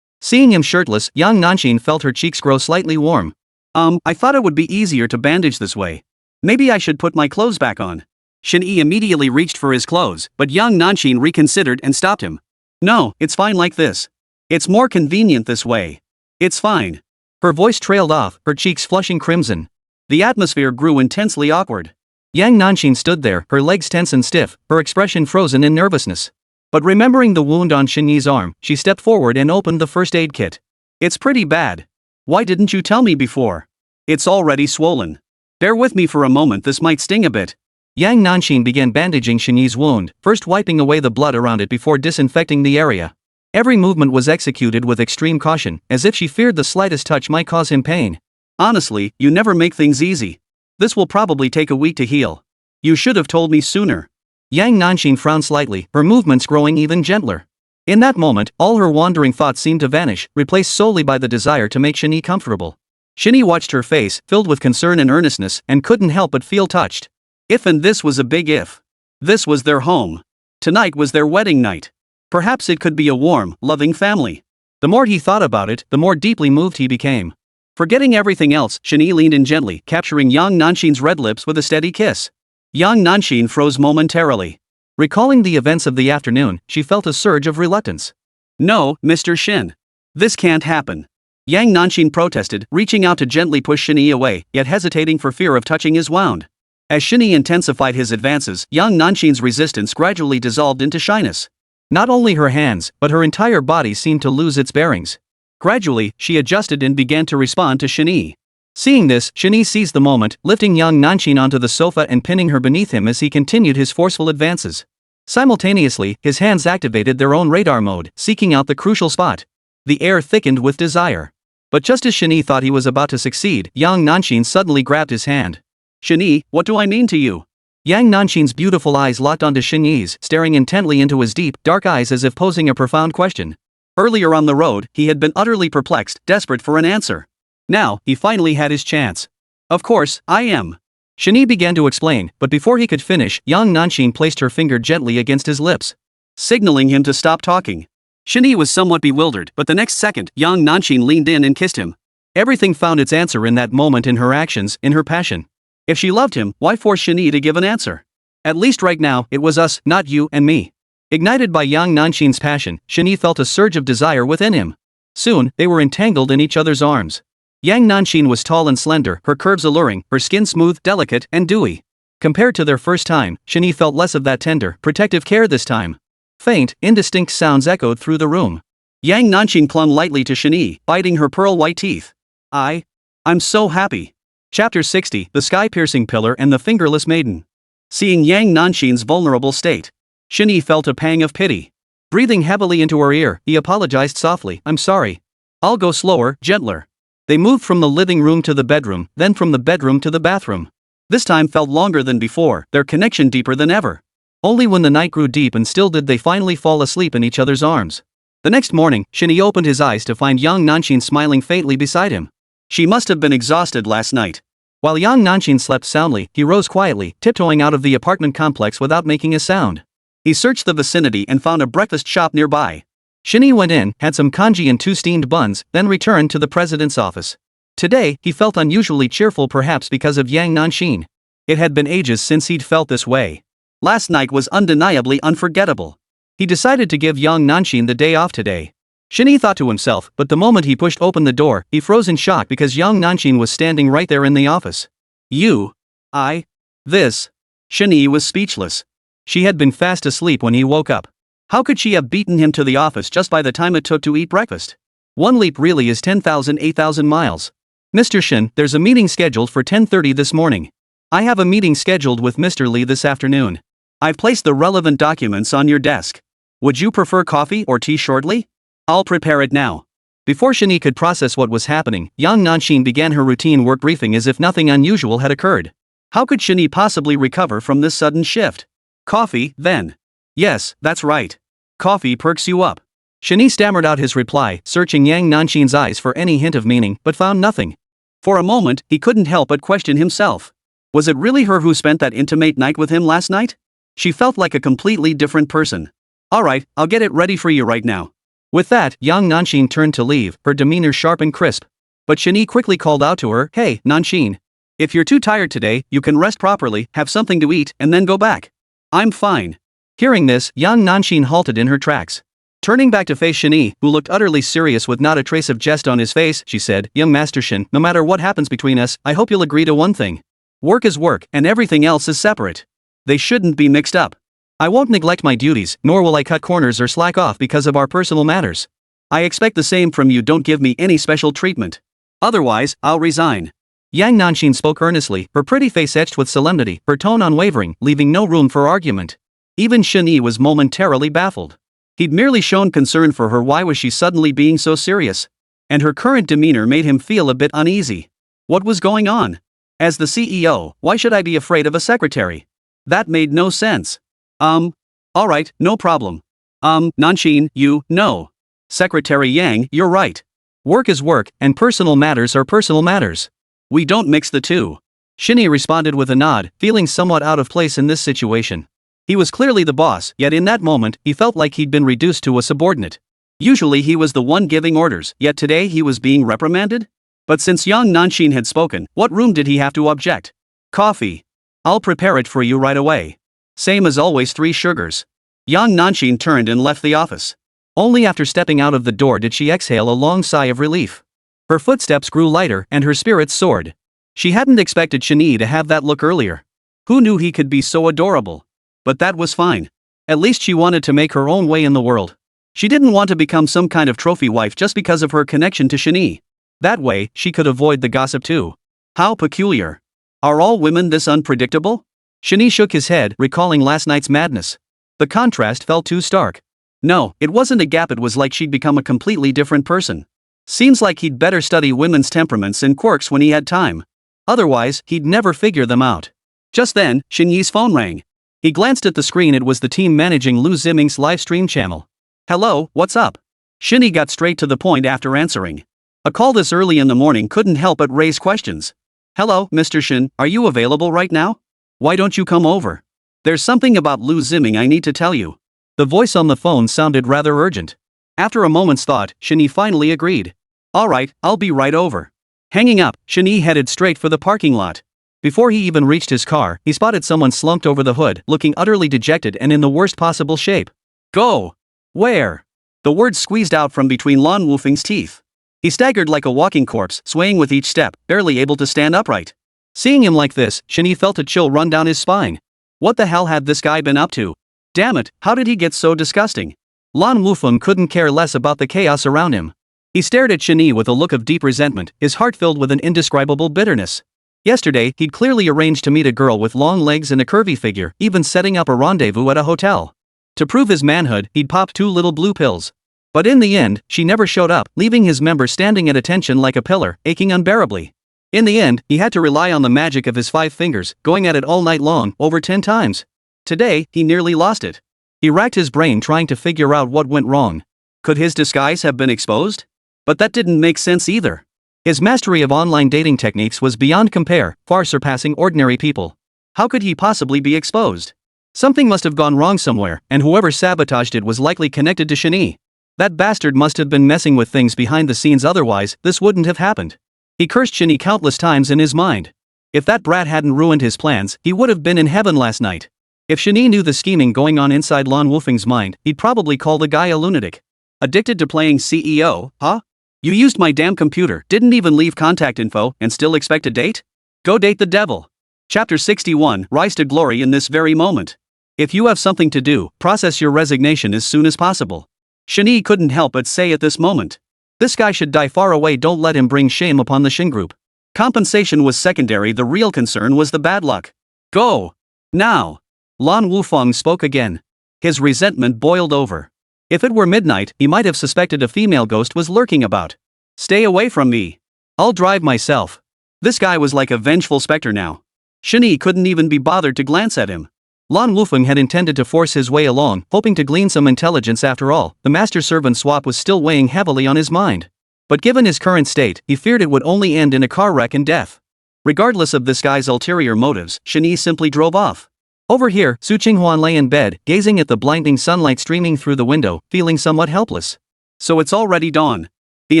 Seeing him shirtless, Yang Nanxin felt her cheeks grow slightly warm. I thought it would be easier to bandage this way. Maybe I should put my clothes back on. Shen Yi immediately reached for his clothes, but Yang Nanxin reconsidered and stopped him. No, it's fine like this. It's more convenient this way. It's fine. Her voice trailed off, her cheeks flushing crimson. The atmosphere grew intensely awkward. Yang Nanxin stood there, her legs tense and stiff, her expression frozen in nervousness. But remembering the wound on Shen Yi's arm, she stepped forward and opened the first aid kit. It's pretty bad. Why didn't you tell me before? It's already swollen. Bear with me for a moment, this might sting a bit. Yang Nanxin began bandaging Shen Yi's wound, first wiping away the blood around it before disinfecting the area. Every movement was executed with extreme caution, as if she feared the slightest touch might cause him pain. Honestly, you never make things easy. This will probably take a week to heal. You should have told me sooner. Yang Nanxin frowned slightly, her movements growing even gentler. In that moment, all her wandering thoughts seemed to vanish, replaced solely by the desire to make Shen Yi comfortable. Shen Yi watched her face, filled with concern and earnestness, and couldn't help but feel touched. And this was a big if. This was their home. Tonight was their wedding night. Perhaps it could be a warm, loving family. The more he thought about it, the more deeply moved he became. Forgetting everything else, Shen Yi leaned in gently, capturing Yang Nanxin's red lips with a steady kiss. Yang Nanxin froze momentarily. Recalling the events of the afternoon, she felt a surge of reluctance. No, Mr. Shen. This can't happen. Yang Nanxin protested, reaching out to gently push Shen Yi away, yet hesitating for fear of touching his wound. As Shen Yi intensified his advances, Yang Nanxin's resistance gradually dissolved into shyness. Not only her hands, but her entire body seemed to lose its bearings. Gradually, she adjusted and began to respond to Shen Yi. Seeing this, Shen Yi seized the moment, lifting Yang Nanxin onto the sofa and pinning her beneath him as he continued his forceful advances. Simultaneously, his hands activated their own radar mode, seeking out the crucial spot. The air thickened with desire. But just as Shen Yi thought he was about to succeed, Yang Nanxin suddenly grabbed his hand. Shen Yi, what do I mean to you? Yang Nanxin's beautiful eyes locked onto Shen Yi's, staring intently into his deep, dark eyes as if posing a profound question. Earlier on the road, he had been utterly perplexed, desperate for an answer. Now, he finally had his chance. Of course, I am. Shen Yi began to explain, but before he could finish, Yang Nanxin placed her finger gently against his lips, signaling him to stop talking. Shen Yi was somewhat bewildered, but the next second, Yang Nanxin leaned in and kissed him. Everything found its answer in that moment, in her actions, in her passion. If she loved him, why force Shen Yi to give an answer? At least right now, it was us, not you and me. Ignited by Yang Nanxin's passion, Shen Yi felt a surge of desire within him. Soon, they were entangled in each other's arms. Yang Nanxin was tall and slender, her curves alluring, her skin smooth, delicate, and dewy. Compared to their first time, Shen Yi felt less of that tender, protective care this time. Faint, indistinct sounds echoed through the room. Yang Nanxin clung lightly to Shen Yi, biting her pearl-white teeth. I'm so happy. Chapter 60, The Sky-Piercing Pillar and the Fingerless Maiden. Seeing Yang Nanxin's vulnerable state, Shen Yi felt a pang of pity. Breathing heavily into her ear, he apologized softly. I'm sorry. I'll go slower, gentler. They moved from the living room to the bedroom, then from the bedroom to the bathroom. This time felt longer than before, their connection deeper than ever. Only when the night grew deep and still did they finally fall asleep in each other's arms. The next morning, Shen Yi opened his eyes to find young Nanxin smiling faintly beside him. She must have been exhausted last night. While young Nanxin slept soundly, he rose quietly, tiptoeing out of the apartment complex without making a sound. He searched the vicinity and found a breakfast shop nearby. Shen Yi went in, had some congee and 2 steamed buns, then returned to the president's office. Today, he felt unusually cheerful, perhaps because of Yang Nanxin. It had been ages since he'd felt this way. Last night was undeniably unforgettable. He decided to give young Nanxin the day off today. Shen Yi thought to himself, but the moment he pushed open the door, he froze in shock because young Nanxin was standing right there in the office. This. Shen Yi was speechless. She had been fast asleep when he woke up. How could she have beaten him to the office just by the time it took to eat breakfast? One leap really is 10,000, 8,000 miles. Mr. Shen, there's a meeting scheduled for 10:30 this morning. I have a meeting scheduled with Mr. Li this afternoon. I've placed the relevant documents on your desk. Would you prefer coffee or tea shortly? I'll prepare it now. Before Shen Yi could process what was happening, young Nanxin began her routine work briefing as if nothing unusual had occurred. How could Shen Yi possibly recover from this sudden shift? Coffee, then. Yes, that's right. Coffee perks you up. Shen Yi stammered out his reply, searching Yang Nanxin's eyes for any hint of meaning, but found nothing. For a moment, he couldn't help but question himself. Was it really her who spent that intimate night with him last night? She felt like a completely different person. Alright, I'll get it ready for you right now. With that, young Nanxin turned to leave, her demeanor sharp and crisp. But Shen Yi quickly called out to her, "Hey, Nanxin. If you're too tired today, you can rest properly, have something to eat, and then go back." "I'm fine." Hearing this, young Nanxin halted in her tracks. Turning back to face Shen Yi, who looked utterly serious with not a trace of jest on his face, she said, "Young Master Shen, no matter what happens between us, I hope you'll agree to one thing. Work is work, and everything else is separate. They shouldn't be mixed up. I won't neglect my duties, nor will I cut corners or slack off because of our personal matters. I expect the same from you. Don't give me any special treatment. Otherwise, I'll resign." Yang Nanxin spoke earnestly, her pretty face etched with solemnity, her tone unwavering, leaving no room for argument. Even Shen Yi was momentarily baffled. He'd merely shown concern for her. Why was she suddenly being so serious? And her current demeanor made him feel a bit uneasy. What was going on? As the CEO, why should I be afraid of a secretary? That made no sense. Alright, no problem. Nanxin, no. Secretary Yang, you're right. Work is work, and personal matters are personal matters. We don't mix the two. Shen Yi responded with a nod, feeling somewhat out of place in this situation. He was clearly the boss, yet in that moment, he felt like he'd been reduced to a subordinate. Usually he was the one giving orders, yet today he was being reprimanded? But since young Nanxin had spoken, what room did he have to object? Coffee. I'll prepare it for you right away. Same as always, 3 sugars. Young Nanxin turned and left the office. Only after stepping out of the door did she exhale a long sigh of relief. Her footsteps grew lighter and her spirits soared. She hadn't expected Shen Yi to have that look earlier. Who knew he could be so adorable? But that was fine. At least she wanted to make her own way in the world. She didn't want to become some kind of trophy wife just because of her connection to Shen Yi. That way, she could avoid the gossip too. How peculiar. Are all women this unpredictable? Shen Yi shook his head, recalling last night's madness. The contrast felt too stark. No, it wasn't a gap, it was like she'd become a completely different person. Seems like he'd better study women's temperaments and quirks when he had time. Otherwise, he'd never figure them out. Just then, Shen Yi's phone rang. He glanced at the screen. It was the team managing Liu Ziming's live stream channel. "Hello, what's up?" Shen Yi got straight to the point after answering. A call this early in the morning couldn't help but raise questions. "Hello, Mr. Shen, are you available right now? Why don't you come over? There's something about Liu Ziming I need to tell you." The voice on the phone sounded rather urgent. After a moment's thought, Shen Yi finally agreed. "Alright, I'll be right over." Hanging up, Shen Yi headed straight for the parking lot. Before he even reached his car, he spotted someone slumped over the hood, looking utterly dejected and in the worst possible shape. "Go! Where?" The words squeezed out from between Lan Wufeng's teeth. He staggered like a walking corpse, swaying with each step, barely able to stand upright. Seeing him like this, Shen Yi felt a chill run down his spine. What the hell had this guy been up to? Damn it, how did he get so disgusting? Lan Wufeng couldn't care less about the chaos around him. He stared at Shen Yi with a look of deep resentment, his heart filled with an indescribable bitterness. Yesterday, he'd clearly arranged to meet a girl with long legs and a curvy figure, even setting up a rendezvous at a hotel. To prove his manhood, he'd popped 2 little blue pills. But in the end, she never showed up, leaving his member standing at attention like a pillar, aching unbearably. In the end, he had to rely on the magic of his 5 fingers, going at it all night long, over 10 times. Today, he nearly lost it. He racked his brain trying to figure out what went wrong. Could his disguise have been exposed? But that didn't make sense either. His mastery of online dating techniques was beyond compare, far surpassing ordinary people. How could he possibly be exposed? Something must have gone wrong somewhere, and whoever sabotaged it was likely connected to Shen Yi. That bastard must have been messing with things behind the scenes, otherwise, this wouldn't have happened. He cursed Shen Yi countless times in his mind. If that brat hadn't ruined his plans, he would have been in heaven last night. If Shen Yi knew the scheming going on inside Lan Wufeng's mind, he'd probably call the guy a lunatic. Addicted to playing CEO, huh? You used my damn computer, didn't even leave contact info, and still expect a date? Go date the devil. Chapter 61, Rise to Glory in this very moment. If you have something to do, process your resignation as soon as possible. Shen Yi couldn't help but say at this moment. This guy should die far away, don't let him bring shame upon the Shen Group. Compensation was secondary, the real concern was the bad luck. Go! Now! Lan Wufeng spoke again. His resentment boiled over. If it were midnight, he might have suspected a female ghost was lurking about. Stay away from me. I'll drive myself. This guy was like a vengeful specter now. Shen Yi couldn't even be bothered to glance at him. Lan Wufeng had intended to force his way along, hoping to glean some intelligence. After all, the master-servant swap was still weighing heavily on his mind. But given his current state, he feared it would only end in a car wreck and death. Regardless of this guy's ulterior motives, Shen Yi simply drove off. Over here, Su Qinghuan lay in bed, gazing at the blinding sunlight streaming through the window, feeling somewhat helpless. So it's already dawn. The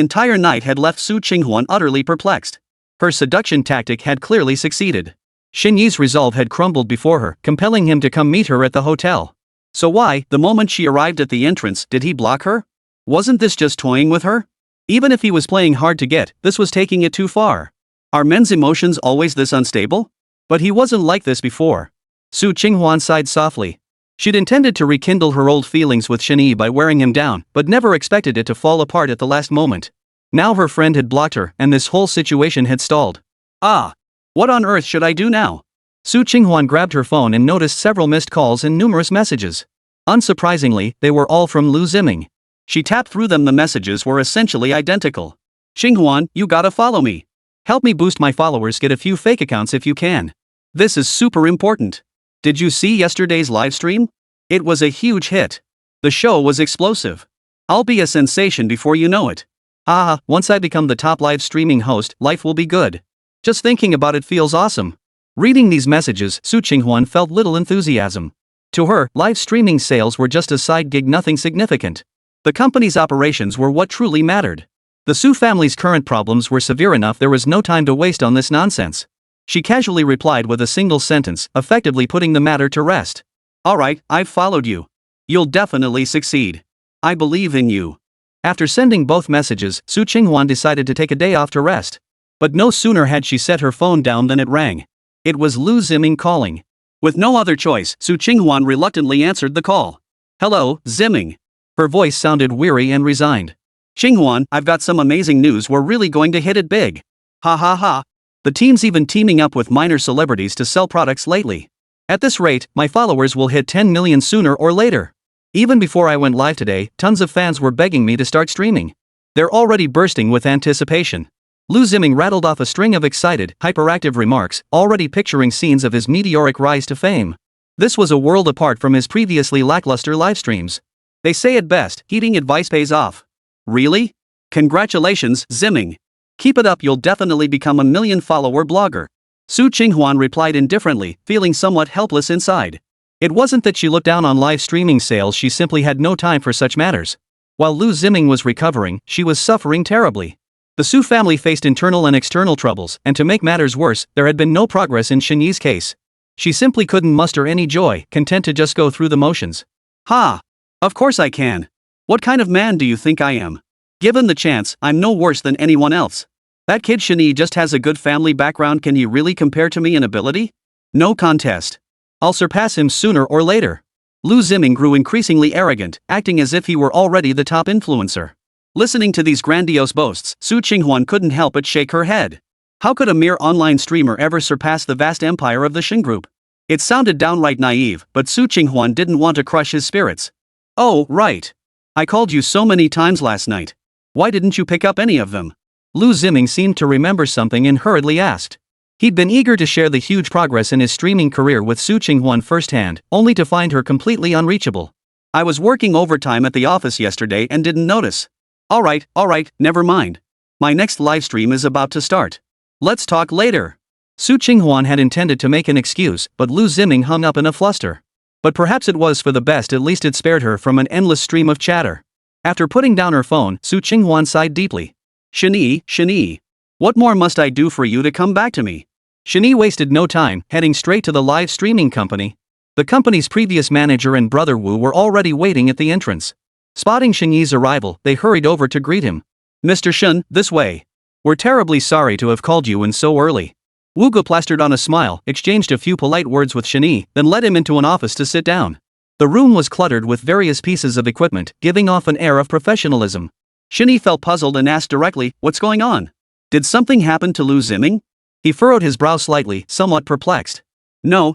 entire night had left Su Qinghuan utterly perplexed. Her seduction tactic had clearly succeeded. Shen Yi's resolve had crumbled before her, compelling him to come meet her at the hotel. So why, the moment she arrived at the entrance, did he block her? Wasn't this just toying with her? Even if he was playing hard to get, this was taking it too far. Are men's emotions always this unstable? But he wasn't like this before. Su Qinghuan sighed softly. She'd intended to rekindle her old feelings with Shen Yi by wearing him down, but never expected it to fall apart at the last moment. Now her friend had blocked her, and this whole situation had stalled. Ah! What on earth should I do now? Su Qinghuan grabbed her phone and noticed several missed calls and numerous messages. Unsurprisingly, they were all from Liu Ziming. She tapped through them. The messages were essentially identical. Qinghuan, you gotta follow me. Help me boost my followers, get a few fake accounts if you can. This is super important. Did you see yesterday's live stream? It was a huge hit. The show was explosive. I'll be a sensation before you know it. Ah, once I become the top live streaming host, life will be good. Just thinking about it feels awesome. Reading these messages, Su Qinghuan felt little enthusiasm. To her, live streaming sales were just a side gig, nothing significant. The company's operations were what truly mattered. The Su family's current problems were severe enough, there was no time to waste on this nonsense. She casually replied with a single sentence, effectively putting the matter to rest. Alright, I've followed you. You'll definitely succeed. I believe in you. After sending both messages, Su Qinghuan decided to take a day off to rest. But no sooner had she set her phone down than it rang. It was Liu Ziming calling. With no other choice, Su Qinghuan reluctantly answered the call. Hello, Ziming. Her voice sounded weary and resigned. Qinghuan, I've got some amazing news, we're really going to hit it big. Ha ha ha. The team's even teaming up with minor celebrities to sell products lately. At this rate, my followers will hit 10 million sooner or later. Even before I went live today, tons of fans were begging me to start streaming. They're already bursting with anticipation. Liu Ziming rattled off a string of excited, hyperactive remarks, already picturing scenes of his meteoric rise to fame. This was a world apart from his previously lackluster live streams. They say it best, heeding advice pays off. Really? Congratulations, Ziming. Keep it up, you'll definitely become a million-follower blogger. Su Qinghuan replied indifferently, feeling somewhat helpless inside. It wasn't that she looked down on live streaming sales, she simply had no time for such matters. While Liu Ziming was recovering, she was suffering terribly. The Su family faced internal and external troubles, and to make matters worse, there had been no progress in Shen Yi's case. She simply couldn't muster any joy, content to just go through the motions. Ha! Of course I can. What kind of man do you think I am? Given the chance, I'm no worse than anyone else. That kid Shen Yi just has a good family background, can he really compare to me in ability? No contest. I'll surpass him sooner or later. Liu Ziming grew increasingly arrogant, acting as if he were already the top influencer. Listening to these grandiose boasts, Su Qinghuan couldn't help but shake her head. How could a mere online streamer ever surpass the vast empire of the Shen Group? It sounded downright naive, but Su Qinghuan didn't want to crush his spirits. Oh, right. I called you so many times last night. Why didn't you pick up any of them? Liu Ziming seemed to remember something and hurriedly asked. He'd been eager to share the huge progress in his streaming career with Su Qinghuan firsthand, only to find her completely unreachable. I was working overtime at the office yesterday and didn't notice. Alright, never mind. My next livestream is about to start. Let's talk later. Su Qinghuan had intended to make an excuse, but Liu Ziming hung up in a fluster. But perhaps it was for the best, at least it spared her from an endless stream of chatter. After putting down her phone, Su Qinghuan sighed deeply. Shen Yi. What more must I do for you to come back to me? Shen Yi wasted no time, heading straight to the live streaming company. The company's previous manager and brother Wu were already waiting at the entrance. Spotting Shen Yi's arrival, they hurried over to greet him. Mr. Shen, this way. We're terribly sorry to have called you in so early. Wu Ge plastered on a smile, exchanged a few polite words with Shen Yi, then led him into an office to sit down. The room was cluttered with various pieces of equipment, giving off an air of professionalism. Shen Yi felt puzzled and asked directly, what's going on? Did something happen to Liu Ziming? He furrowed his brow slightly, somewhat perplexed. No.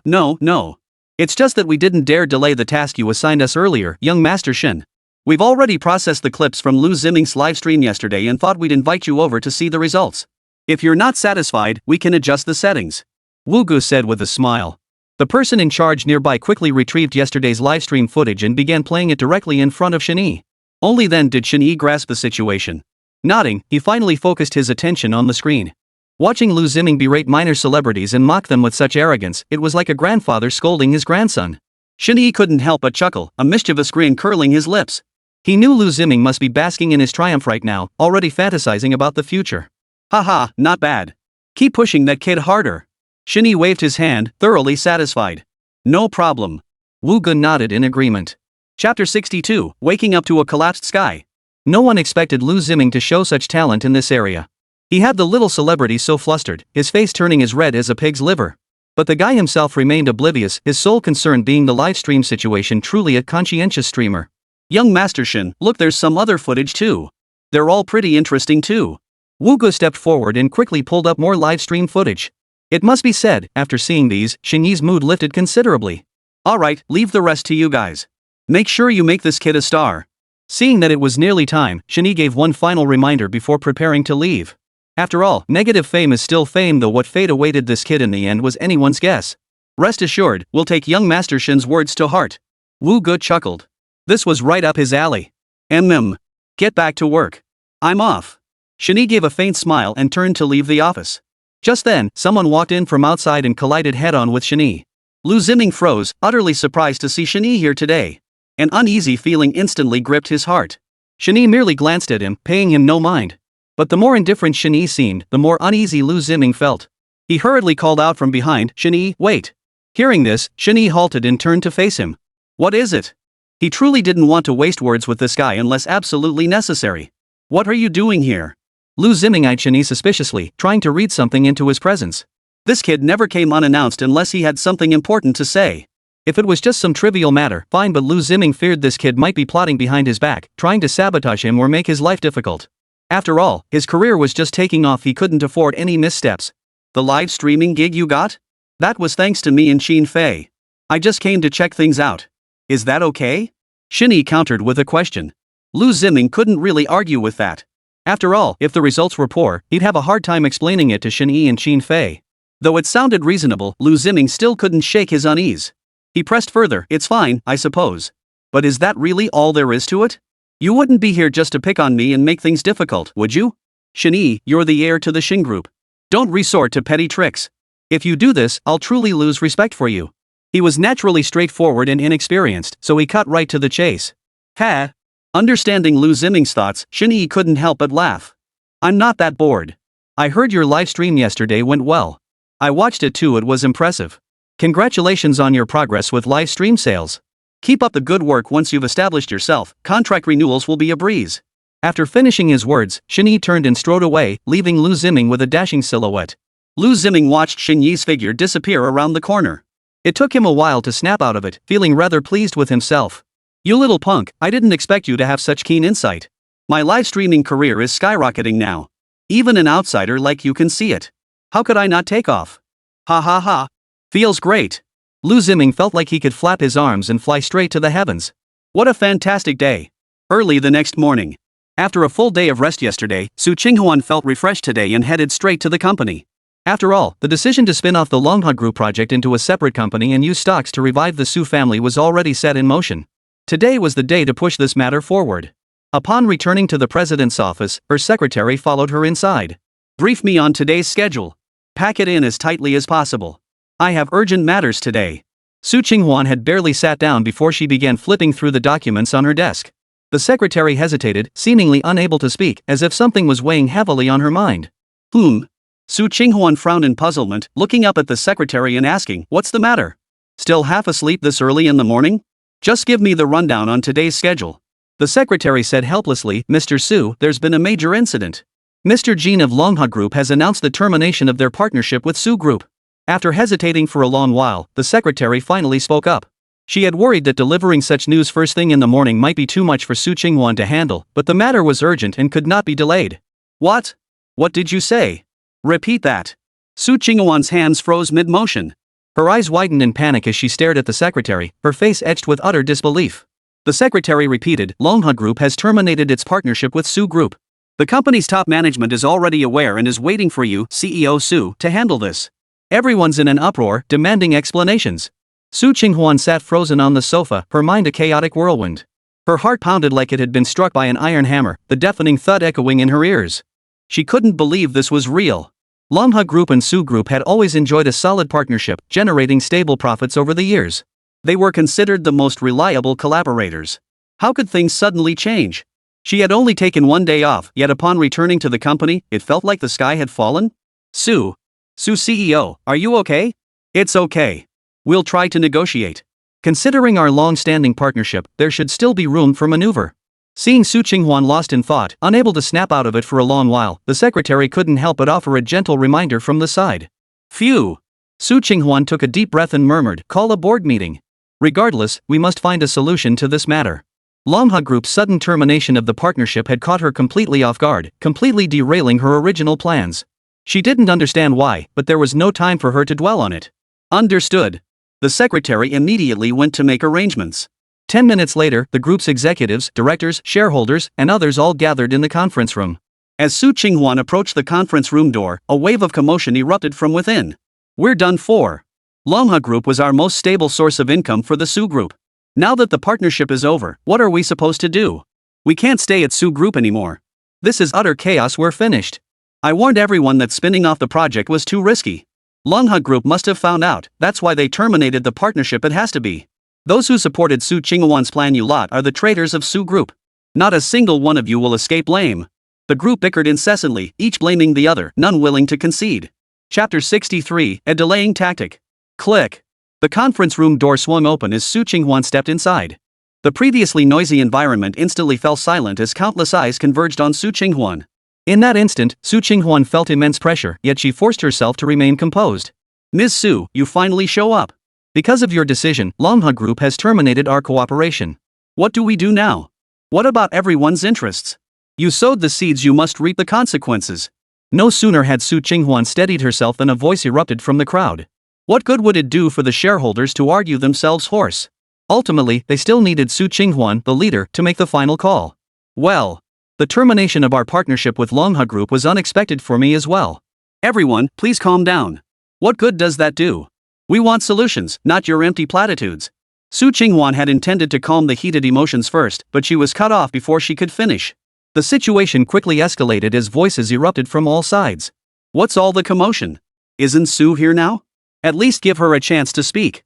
It's just that we didn't dare delay the task you assigned us earlier, young Master Shen. We've already processed the clips from Liu Ziming's livestream yesterday and thought we'd invite you over to see the results. If you're not satisfied, we can adjust the settings. Wu Ge said with a smile. The person in charge nearby quickly retrieved yesterday's livestream footage and began playing it directly in front of Shen Yi. Only then did Shen Yi grasp the situation. Nodding, he finally focused his attention on the screen. Watching Liu Ziming berate minor celebrities and mock them with such arrogance, it was like a grandfather scolding his grandson. Shen Yi couldn't help but chuckle, a mischievous grin curling his lips. He knew Liu Ziming must be basking in his triumph right now, already fantasizing about the future. Haha, not bad. Keep pushing that kid harder. Shen Yi waved his hand, thoroughly satisfied. No problem. Wu Ge nodded in agreement. Chapter 62, Waking Up to a Collapsed Sky. No one expected Liu Ziming to show such talent in this area. He had the little celebrity so flustered, his face turning as red as a pig's liver. But the guy himself remained oblivious, his sole concern being the live stream situation. Truly a conscientious streamer. Young Master Shen, look, there's some other footage too. They're all pretty interesting too. Wu Ge stepped forward and quickly pulled up more live stream footage. It must be said, after seeing these, Shen Yi's mood lifted considerably. Alright, leave the rest to you guys. Make sure you make this kid a star. Seeing that it was nearly time, Shen Yi gave one final reminder before preparing to leave. After all, negative fame is still fame, though what fate awaited this kid in the end was anyone's guess. Rest assured, we'll take young Master Shen's words to heart. Wu Ge chuckled. This was right up his alley. Get back to work. I'm off. Shen Yi gave a faint smile and turned to leave the office. Just then, someone walked in from outside and collided head-on with Shen Yi. Liu Ziming froze, utterly surprised to see Shen Yi here today. An uneasy feeling instantly gripped his heart. Shen Yi merely glanced at him, paying him no mind. But the more indifferent Shen Yi seemed, the more uneasy Liu Ziming felt. He hurriedly called out from behind, Shen Yi, wait. Hearing this, Shen Yi halted and turned to face him. What is it? He truly didn't want to waste words with this guy unless absolutely necessary. What are you doing here? Liu Ziming eyed Shen Yi suspiciously, trying to read something into his presence. This kid never came unannounced unless he had something important to say. If it was just some trivial matter, fine, but Liu Ziming feared this kid might be plotting behind his back, trying to sabotage him or make his life difficult. After all, his career was just taking off, he couldn't afford any missteps. The live streaming gig you got? That was thanks to me and Xin Fei. I just came to check things out. Is that okay? Shen Yi countered with a question. Liu Ziming couldn't really argue with that. After all, if the results were poor, he'd have a hard time explaining it to Shen Yi and Xin Fei. Though it sounded reasonable, Liu Ziming still couldn't shake his unease. He pressed further, it's fine, I suppose. But is that really all there is to it? You wouldn't be here just to pick on me and make things difficult, would you? Shen Yi, you're the heir to the Wansheng Group. Don't resort to petty tricks. If you do this, I'll truly lose respect for you. He was naturally straightforward and inexperienced, so he cut right to the chase. Ha! Understanding Liu Ziming's thoughts, Shen Yi couldn't help but laugh. I'm not that bored. I heard your live stream yesterday went well. I watched it too, it was impressive. Congratulations on your progress with live stream sales. Keep up the good work. Once you've established yourself, contract renewals will be a breeze. After finishing his words, Shen Yi turned and strode away, leaving Liu Ziming with a dashing silhouette. Liu Ziming watched Shen Yi's figure disappear around the corner. It took him a while to snap out of it, feeling rather pleased with himself. You little punk, I didn't expect you to have such keen insight. My live streaming career is skyrocketing now. Even an outsider like you can see it. How could I not take off? Ha ha ha. Feels great. Liu Ziming felt like he could flap his arms and fly straight to the heavens. What a fantastic day. Early the next morning. After a full day of rest yesterday, Su Qinghuan felt refreshed today and headed straight to the company. After all, the decision to spin off the Wansheng Group project into a separate company and use stocks to revive the Su family was already set in motion. Today was the day to push this matter forward. Upon returning to the president's office, her secretary followed her inside. Brief me on today's schedule. Pack it in as tightly as possible. I have urgent matters today. Su Qinghuan had barely sat down before she began flipping through the documents on her desk. The secretary hesitated, seemingly unable to speak, as if something was weighing heavily on her mind. Su Qinghuan frowned in puzzlement, looking up at the secretary and asking, "What's the matter? Still half asleep this early in the morning? Just give me the rundown on today's schedule." The secretary said helplessly, "Mr. Su, there's been a major incident. Mr. Jin of Wansheng Group has announced the termination of their partnership with Su Group." After hesitating for a long while, the secretary finally spoke up. She had worried that delivering such news first thing in the morning might be too much for Su Qinghuan to handle, but the matter was urgent and could not be delayed. "What? What did you say? Repeat that." Su Qinghuan's hands froze mid-motion. Her eyes widened in panic as she stared at the secretary, her face etched with utter disbelief. The secretary repeated, "Wansheng Group has terminated its partnership with Su Group. The company's top management is already aware and is waiting for you, CEO Su, to handle this. Everyone's in an uproar, demanding explanations." Su Qinghuan sat frozen on the sofa, her mind a chaotic whirlwind. Her heart pounded like it had been struck by an iron hammer, the deafening thud echoing in her ears. She couldn't believe this was real. Wansheng Group and Su Group had always enjoyed a solid partnership, generating stable profits over the years. They were considered the most reliable collaborators. How could things suddenly change? She had only taken one day off, yet upon returning to the company, it felt like the sky had fallen. Su CEO, are you okay? It's okay. We'll try to negotiate. Considering our long-standing partnership, there should still be room for maneuver. Seeing Su Qinghuan lost in thought, unable to snap out of it for a long while, the secretary couldn't help but offer a gentle reminder from the side. Phew! Su Qinghuan took a deep breath and murmured, "Call a board meeting. Regardless, we must find a solution to this matter." Wansheng Group's sudden termination of the partnership had caught her completely off guard, completely derailing her original plans. She didn't understand why, but there was no time for her to dwell on it. Understood. The secretary immediately went to make arrangements. 10 minutes later, the group's executives, directors, shareholders, and others all gathered in the conference room. As Su Qinghuan approached the conference room door, a wave of commotion erupted from within. "We're done for. Wansheng Group was our most stable source of income for the Su Group. Now that the partnership is over, what are we supposed to do? We can't stay at Su Group anymore. This is utter chaos, we're finished. I warned everyone that spinning off the project was too risky. Wansheng Group must have found out, that's why they terminated the partnership. It has to be. Those who supported Su Qinghuan's plan, you lot are the traitors of Su Group. Not a single one of you will escape blame." The group bickered incessantly, each blaming the other, none willing to concede. Chapter 63, A Delaying Tactic. Click. The conference room door swung open as Su Qinghuan stepped inside. The previously noisy environment instantly fell silent as countless eyes converged on Su Qinghuan. In that instant, Su Qinghuan felt immense pressure, yet she forced herself to remain composed. "Ms. Su, you finally show up. Because of your decision, Wansheng Group has terminated our cooperation. What do we do now? What about everyone's interests? You sowed the seeds, you must reap the consequences." No sooner had Su Qinghuan steadied herself than a voice erupted from the crowd. What good would it do for the shareholders to argue themselves hoarse? Ultimately, they still needed Su Qinghuan, the leader, to make the final call. "Well, the termination of our partnership with Wansheng Group was unexpected for me as well. Everyone, please calm down. What good does that do? We want solutions, not your empty platitudes." Su Qinghuan had intended to calm the heated emotions first, but she was cut off before she could finish. The situation quickly escalated as voices erupted from all sides. "What's all the commotion? Isn't Su here now? At least give her a chance to speak.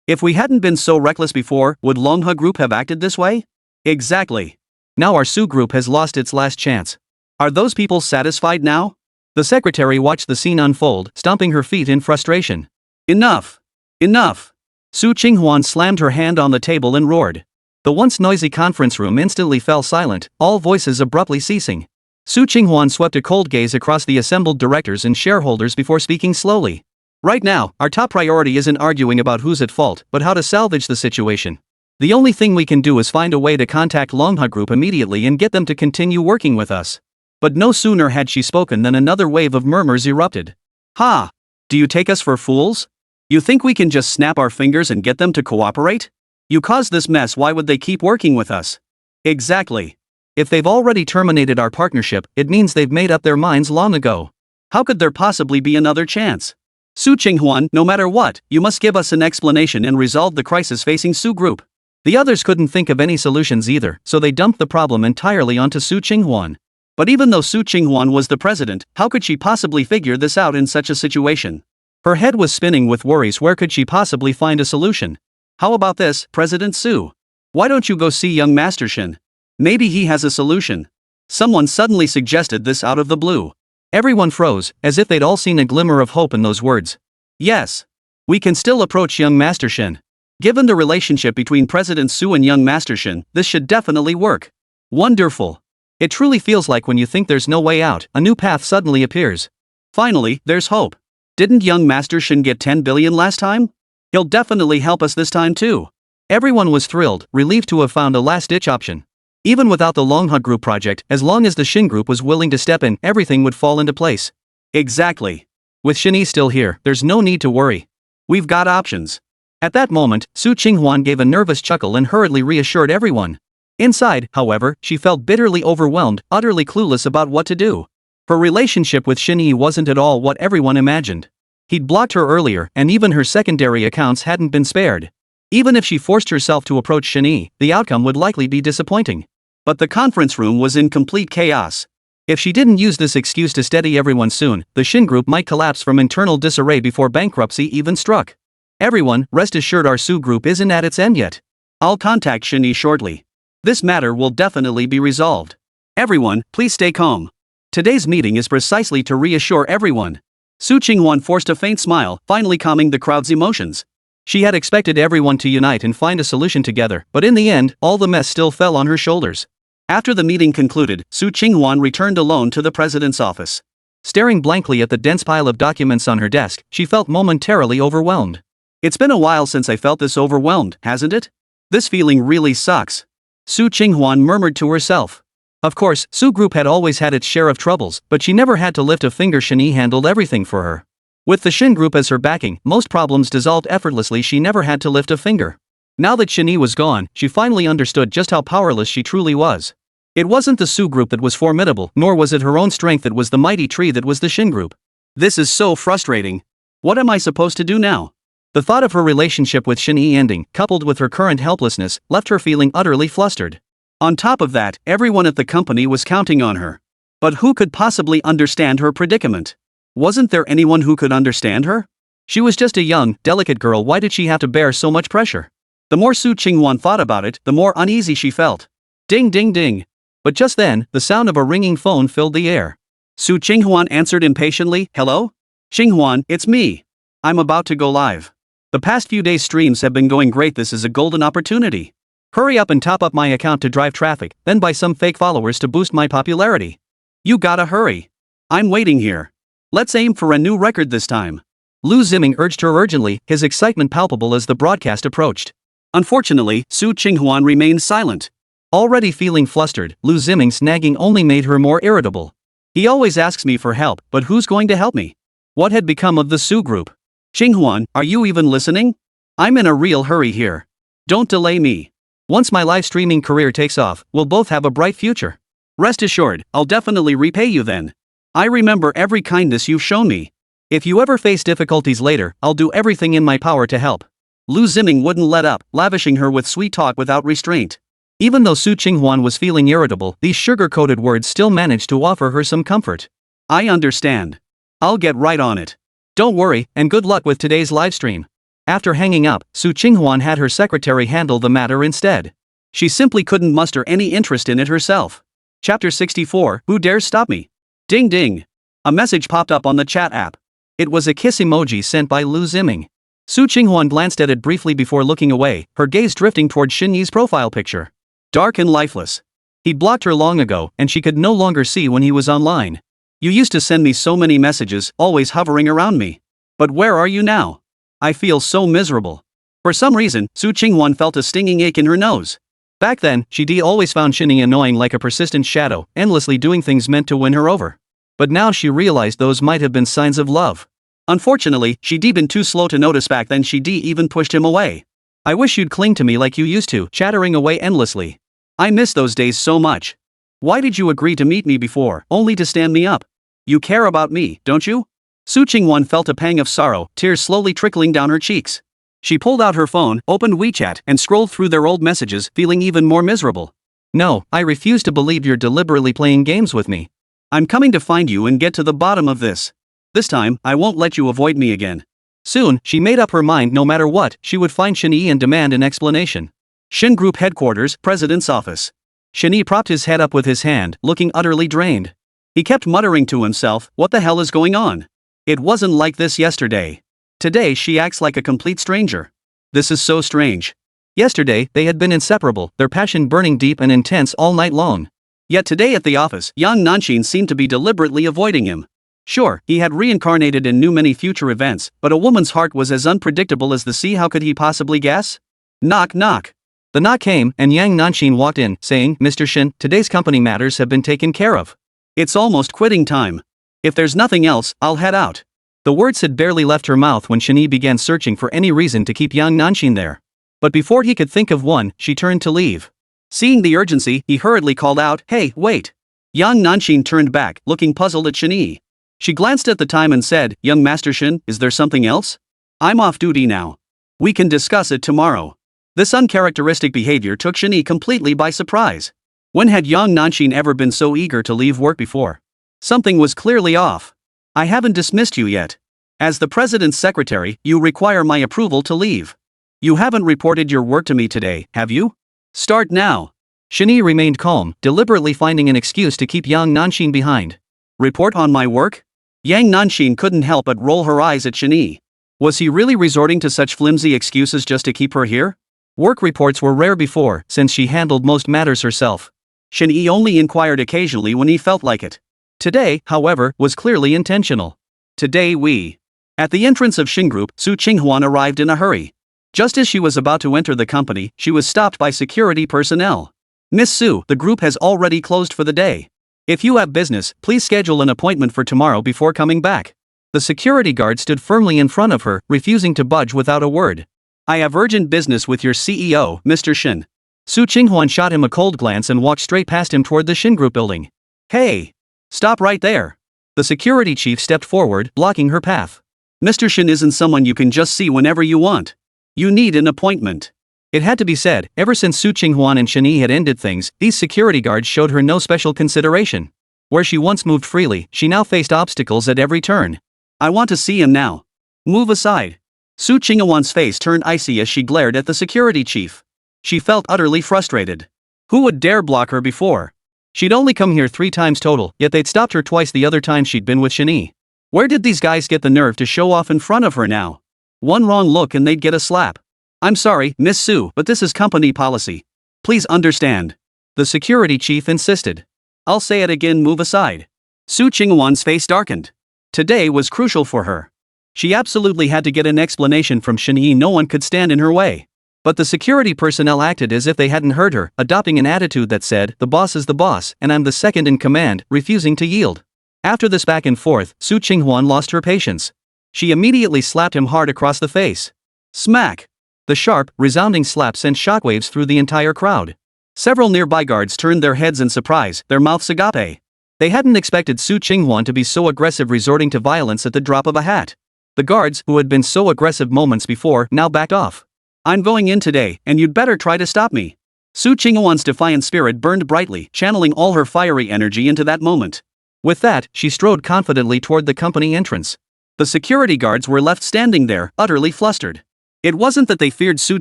If we hadn't been so reckless before, would Wansheng Group have acted this way? Exactly. Now our Su Group has lost its last chance. Are those people satisfied now?" The secretary watched the scene unfold, stomping her feet in frustration. Enough! Enough! Su Qinghuan slammed her hand on the table and roared. The once noisy conference room instantly fell silent, all voices abruptly ceasing. Su Qinghuan swept a cold gaze across the assembled directors and shareholders before speaking slowly. "Right now, our top priority isn't arguing about who's at fault, but how to salvage the situation. The only thing we can do is find a way to contact Wansheng Group immediately and get them to continue working with us." But no sooner had she spoken than another wave of murmurs erupted. "Ha! Do you take us for fools? You think we can just snap our fingers and get them to cooperate? You caused this mess, why would they keep working with us?" "Exactly. If they've already terminated our partnership, it means they've made up their minds long ago. How could there possibly be another chance? Su Qinghuan, no matter what, you must give us an explanation and resolve the crisis facing Su Group. The others couldn't think of any solutions either, so they dumped the problem entirely onto Su Qinghuan. But even though Su Qinghuan was the president, how could she possibly figure this out in such a situation? Her head was spinning with worries. Where could she possibly find a solution? How about this, President Su? Why don't you go see young Master Shen? Maybe he has a solution. Someone suddenly suggested this out of the blue. Everyone froze, as if they'd all seen a glimmer of hope in those words. Yes. We can still approach young Master Shen. Given the relationship between President Su and young Master Shen, this should definitely work. Wonderful. It truly feels like when you think there's no way out, a new path suddenly appears. Finally, there's hope. Didn't young Master Shen get 10 billion last time? He'll definitely help us this time too. Everyone was thrilled, relieved to have found a last-ditch option. Even without the Wansheng Group project, as long as the Shen Group was willing to step in, everything would fall into place. Exactly. With Shen Yi still here, there's no need to worry. We've got options. At that moment, Su Qinghuan gave a nervous chuckle and hurriedly reassured everyone. Inside, however, she felt bitterly overwhelmed, utterly clueless about what to do. Her relationship with Shen Yi wasn't at all what everyone imagined. He'd blocked her earlier, and even her secondary accounts hadn't been spared. Even if she forced herself to approach Shen Yi, the outcome would likely be disappointing. But the conference room was in complete chaos. If she didn't use this excuse to steady everyone soon, the Shen Group might collapse from internal disarray before bankruptcy even struck. Everyone, rest assured our Su Group isn't at its end yet. I'll contact Shen Yi shortly. This matter will definitely be resolved. Everyone, please stay calm. Today's meeting is precisely to reassure everyone. Su Qinghuan forced a faint smile, finally calming the crowd's emotions. She had expected everyone to unite and find a solution together, but in the end, all the mess still fell on her shoulders. After the meeting concluded, Su Qinghuan returned alone to the president's office. Staring blankly at the dense pile of documents on her desk, she felt momentarily overwhelmed. It's been a while since I felt this overwhelmed, hasn't it? This feeling really sucks. Su Qinghuan murmured to herself. Of course, Su Group had always had its share of troubles, but she never had to lift a finger. Shen Yi handled everything for her. With the Shen Group as her backing, most problems dissolved effortlessly. She never had to lift a finger. Now that Shen Yi was gone, she finally understood just how powerless she truly was. It wasn't the Su Group that was formidable, nor was it her own strength that was the mighty tree that was the Shen Group. This is so frustrating. What am I supposed to do now? The thought of her relationship with Shen Yi ending, coupled with her current helplessness, left her feeling utterly flustered. On top of that, everyone at the company was counting on her. But who could possibly understand her predicament? Wasn't there anyone who could understand her? She was just a young, delicate girl. Why did she have to bear so much pressure? The more Su Qinghuan thought about it, the more uneasy she felt. Ding ding ding. But just then, the sound of a ringing phone filled the air. Su Qinghuan answered impatiently. Hello? Qinghuan, it's me. I'm about to go live. The past few days' streams have been going great. This is a golden opportunity. Hurry up and top up my account to drive traffic, then buy some fake followers to boost my popularity. You gotta hurry. I'm waiting here. Let's aim for a new record this time. Liu Ziming urged her urgently, his excitement palpable as the broadcast approached. Unfortunately, Su Qinghuan remained silent. Already feeling flustered, Liu Ziming's nagging only made her more irritable. He always asks me for help, but who's going to help me? What had become of the Su Group? Qinghuan, are you even listening? I'm in a real hurry here. Don't delay me. Once my live streaming career takes off, we'll both have a bright future. Rest assured, I'll definitely repay you then. I remember every kindness you've shown me. If you ever face difficulties later, I'll do everything in my power to help. Liu Ziming wouldn't let up, lavishing her with sweet talk without restraint. Even though Su Qinghuan was feeling irritable, these sugar-coated words still managed to offer her some comfort. I understand. I'll get right on it. Don't worry, and good luck with today's livestream. After hanging up, Su Qinghuan had her secretary handle the matter instead. She simply couldn't muster any interest in it herself. Chapter 64, Who Dares Stop Me? Ding ding. A message popped up on the chat app. It was a kiss emoji sent by Liu Ziming. Su Qinghuan glanced at it briefly before looking away, her gaze drifting toward Shen Yi's profile picture. Dark and lifeless. He'd blocked her long ago, and she could no longer see when he was online. You used to send me so many messages, always hovering around me. But where are you now? I feel so miserable. For some reason, Su Qinghuan felt a stinging ache in her nose. Back then, she'd always found Shen Yi annoying like a persistent shadow, endlessly doing things meant to win her over. But now she realized those might have been signs of love. Unfortunately, she'd been too slow to notice. Back then she'd even pushed him away. I wish you'd cling to me like you used to, chattering away endlessly. I miss those days so much. Why did you agree to meet me before, only to stand me up? You care about me, don't you? Su Qinghuan felt a pang of sorrow, tears slowly trickling down her cheeks. She pulled out her phone, opened WeChat, and scrolled through their old messages, feeling even more miserable. No, I refuse to believe you're deliberately playing games with me. I'm coming to find you and get to the bottom of this. This time, I won't let you avoid me again. Soon, she made up her mind no matter what, she would find Shen Yi and demand an explanation. Shen Group headquarters, president's office. Shen Yi propped his head up with his hand, looking utterly drained. He kept muttering to himself, what the hell is going on? It wasn't like this yesterday. Today she acts like a complete stranger. This is so strange. Yesterday, they had been inseparable, their passion burning deep and intense all night long. Yet today at the office, young Nanxin seemed to be deliberately avoiding him. Sure, he had reincarnated and knew many future events, but a woman's heart was as unpredictable as the sea. How could he possibly guess? Knock knock. The knock came, and Yang Nanxin walked in, saying, Mr. Shen, today's company matters have been taken care of. It's almost quitting time. If there's nothing else, I'll head out. The words had barely left her mouth when Shen Yi began searching for any reason to keep Yang Nanxin there. But before he could think of one, she turned to leave. Seeing the urgency, he hurriedly called out, Hey, wait. Yang Nanxin turned back, looking puzzled at Shen Yi. She glanced at the time and said, Young Master Shen, is there something else? I'm off duty now. We can discuss it tomorrow. This uncharacteristic behavior took Shen Yi completely by surprise. When had young Nanxin ever been so eager to leave work before? Something was clearly off. I haven't dismissed you yet. As the president's secretary, you require my approval to leave. You haven't reported your work to me today, have you? Start now. Shen Yi remained calm, deliberately finding an excuse to keep Yang Nanxin behind. Report on my work? Yang Nanxin couldn't help but roll her eyes at Shen Yi. Was he really resorting to such flimsy excuses just to keep her here? Work reports were rare before, since she handled most matters herself. Shen Yi only inquired occasionally when he felt like it. Today, however, was clearly intentional. Today we. At the entrance of Wansheng Group, Su Qinghuan arrived in a hurry. Just as she was about to enter the company, she was stopped by security personnel. Miss Su, the group has already closed for the day. If you have business, please schedule an appointment for tomorrow before coming back. The security guard stood firmly in front of her, refusing to budge without a word. I have urgent business with your CEO, Mr. Shen. Su Qinghuan shot him a cold glance and walked straight past him toward the Wansheng Group building. Hey! Stop right there. The security chief stepped forward, blocking her path. Mr. Shen isn't someone you can just see whenever you want. You need an appointment. It had to be said, ever since Su Qinghuan and Shen Yi had ended things, these security guards showed her no special consideration. Where she once moved freely, she now faced obstacles at every turn. I want to see him now. Move aside. Su Qinghuan's face turned icy as she glared at the security chief. She felt utterly frustrated. Who would dare block her before? She'd only come here 3 times total, yet they'd stopped her twice the other time she'd been with Shen Yi. Where did these guys get the nerve to show off in front of her now? One wrong look and they'd get a slap. I'm sorry, Miss Su, but this is company policy. Please understand. The security chief insisted. I'll say it again, move aside. Su Qinghuan's face darkened. Today was crucial for her. She absolutely had to get an explanation from Shen Yi. No one could stand in her way. But the security personnel acted as if they hadn't heard her, adopting an attitude that said, the boss is the boss, and I'm the second in command, refusing to yield. After this back and forth, Su Qinghuan lost her patience. She immediately slapped him hard across the face. Smack! The sharp, resounding slap sent shockwaves through the entire crowd. Several nearby guards turned their heads in surprise, their mouths agape. They hadn't expected Su Qinghuan to be so aggressive, resorting to violence at the drop of a hat. The guards, who had been so aggressive moments before, now backed off. I'm going in today, and you'd better try to stop me. Su Qinghuan's defiant spirit burned brightly, channeling all her fiery energy into that moment. With that, she strode confidently toward the company entrance. The security guards were left standing there, utterly flustered. It wasn't that they feared Su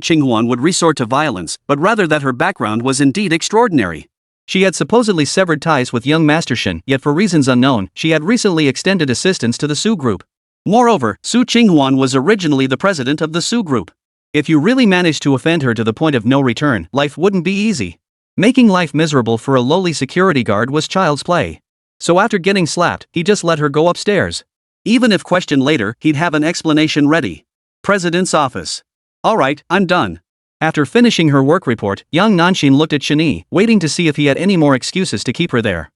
Qinghuan would resort to violence, but rather that her background was indeed extraordinary. She had supposedly severed ties with young Master Shen, yet for reasons unknown, she had recently extended assistance to the Su Group. Moreover, Su Qinghuan was originally the president of the Su Group. If you really managed to offend her to the point of no return, life wouldn't be easy. Making life miserable for a lowly security guard was child's play. So after getting slapped, he just let her go upstairs. Even if questioned later, he'd have an explanation ready. President's office. Alright, I'm done. After finishing her work report, young Nanxin looked at Shen Yi, waiting to see if he had any more excuses to keep her there.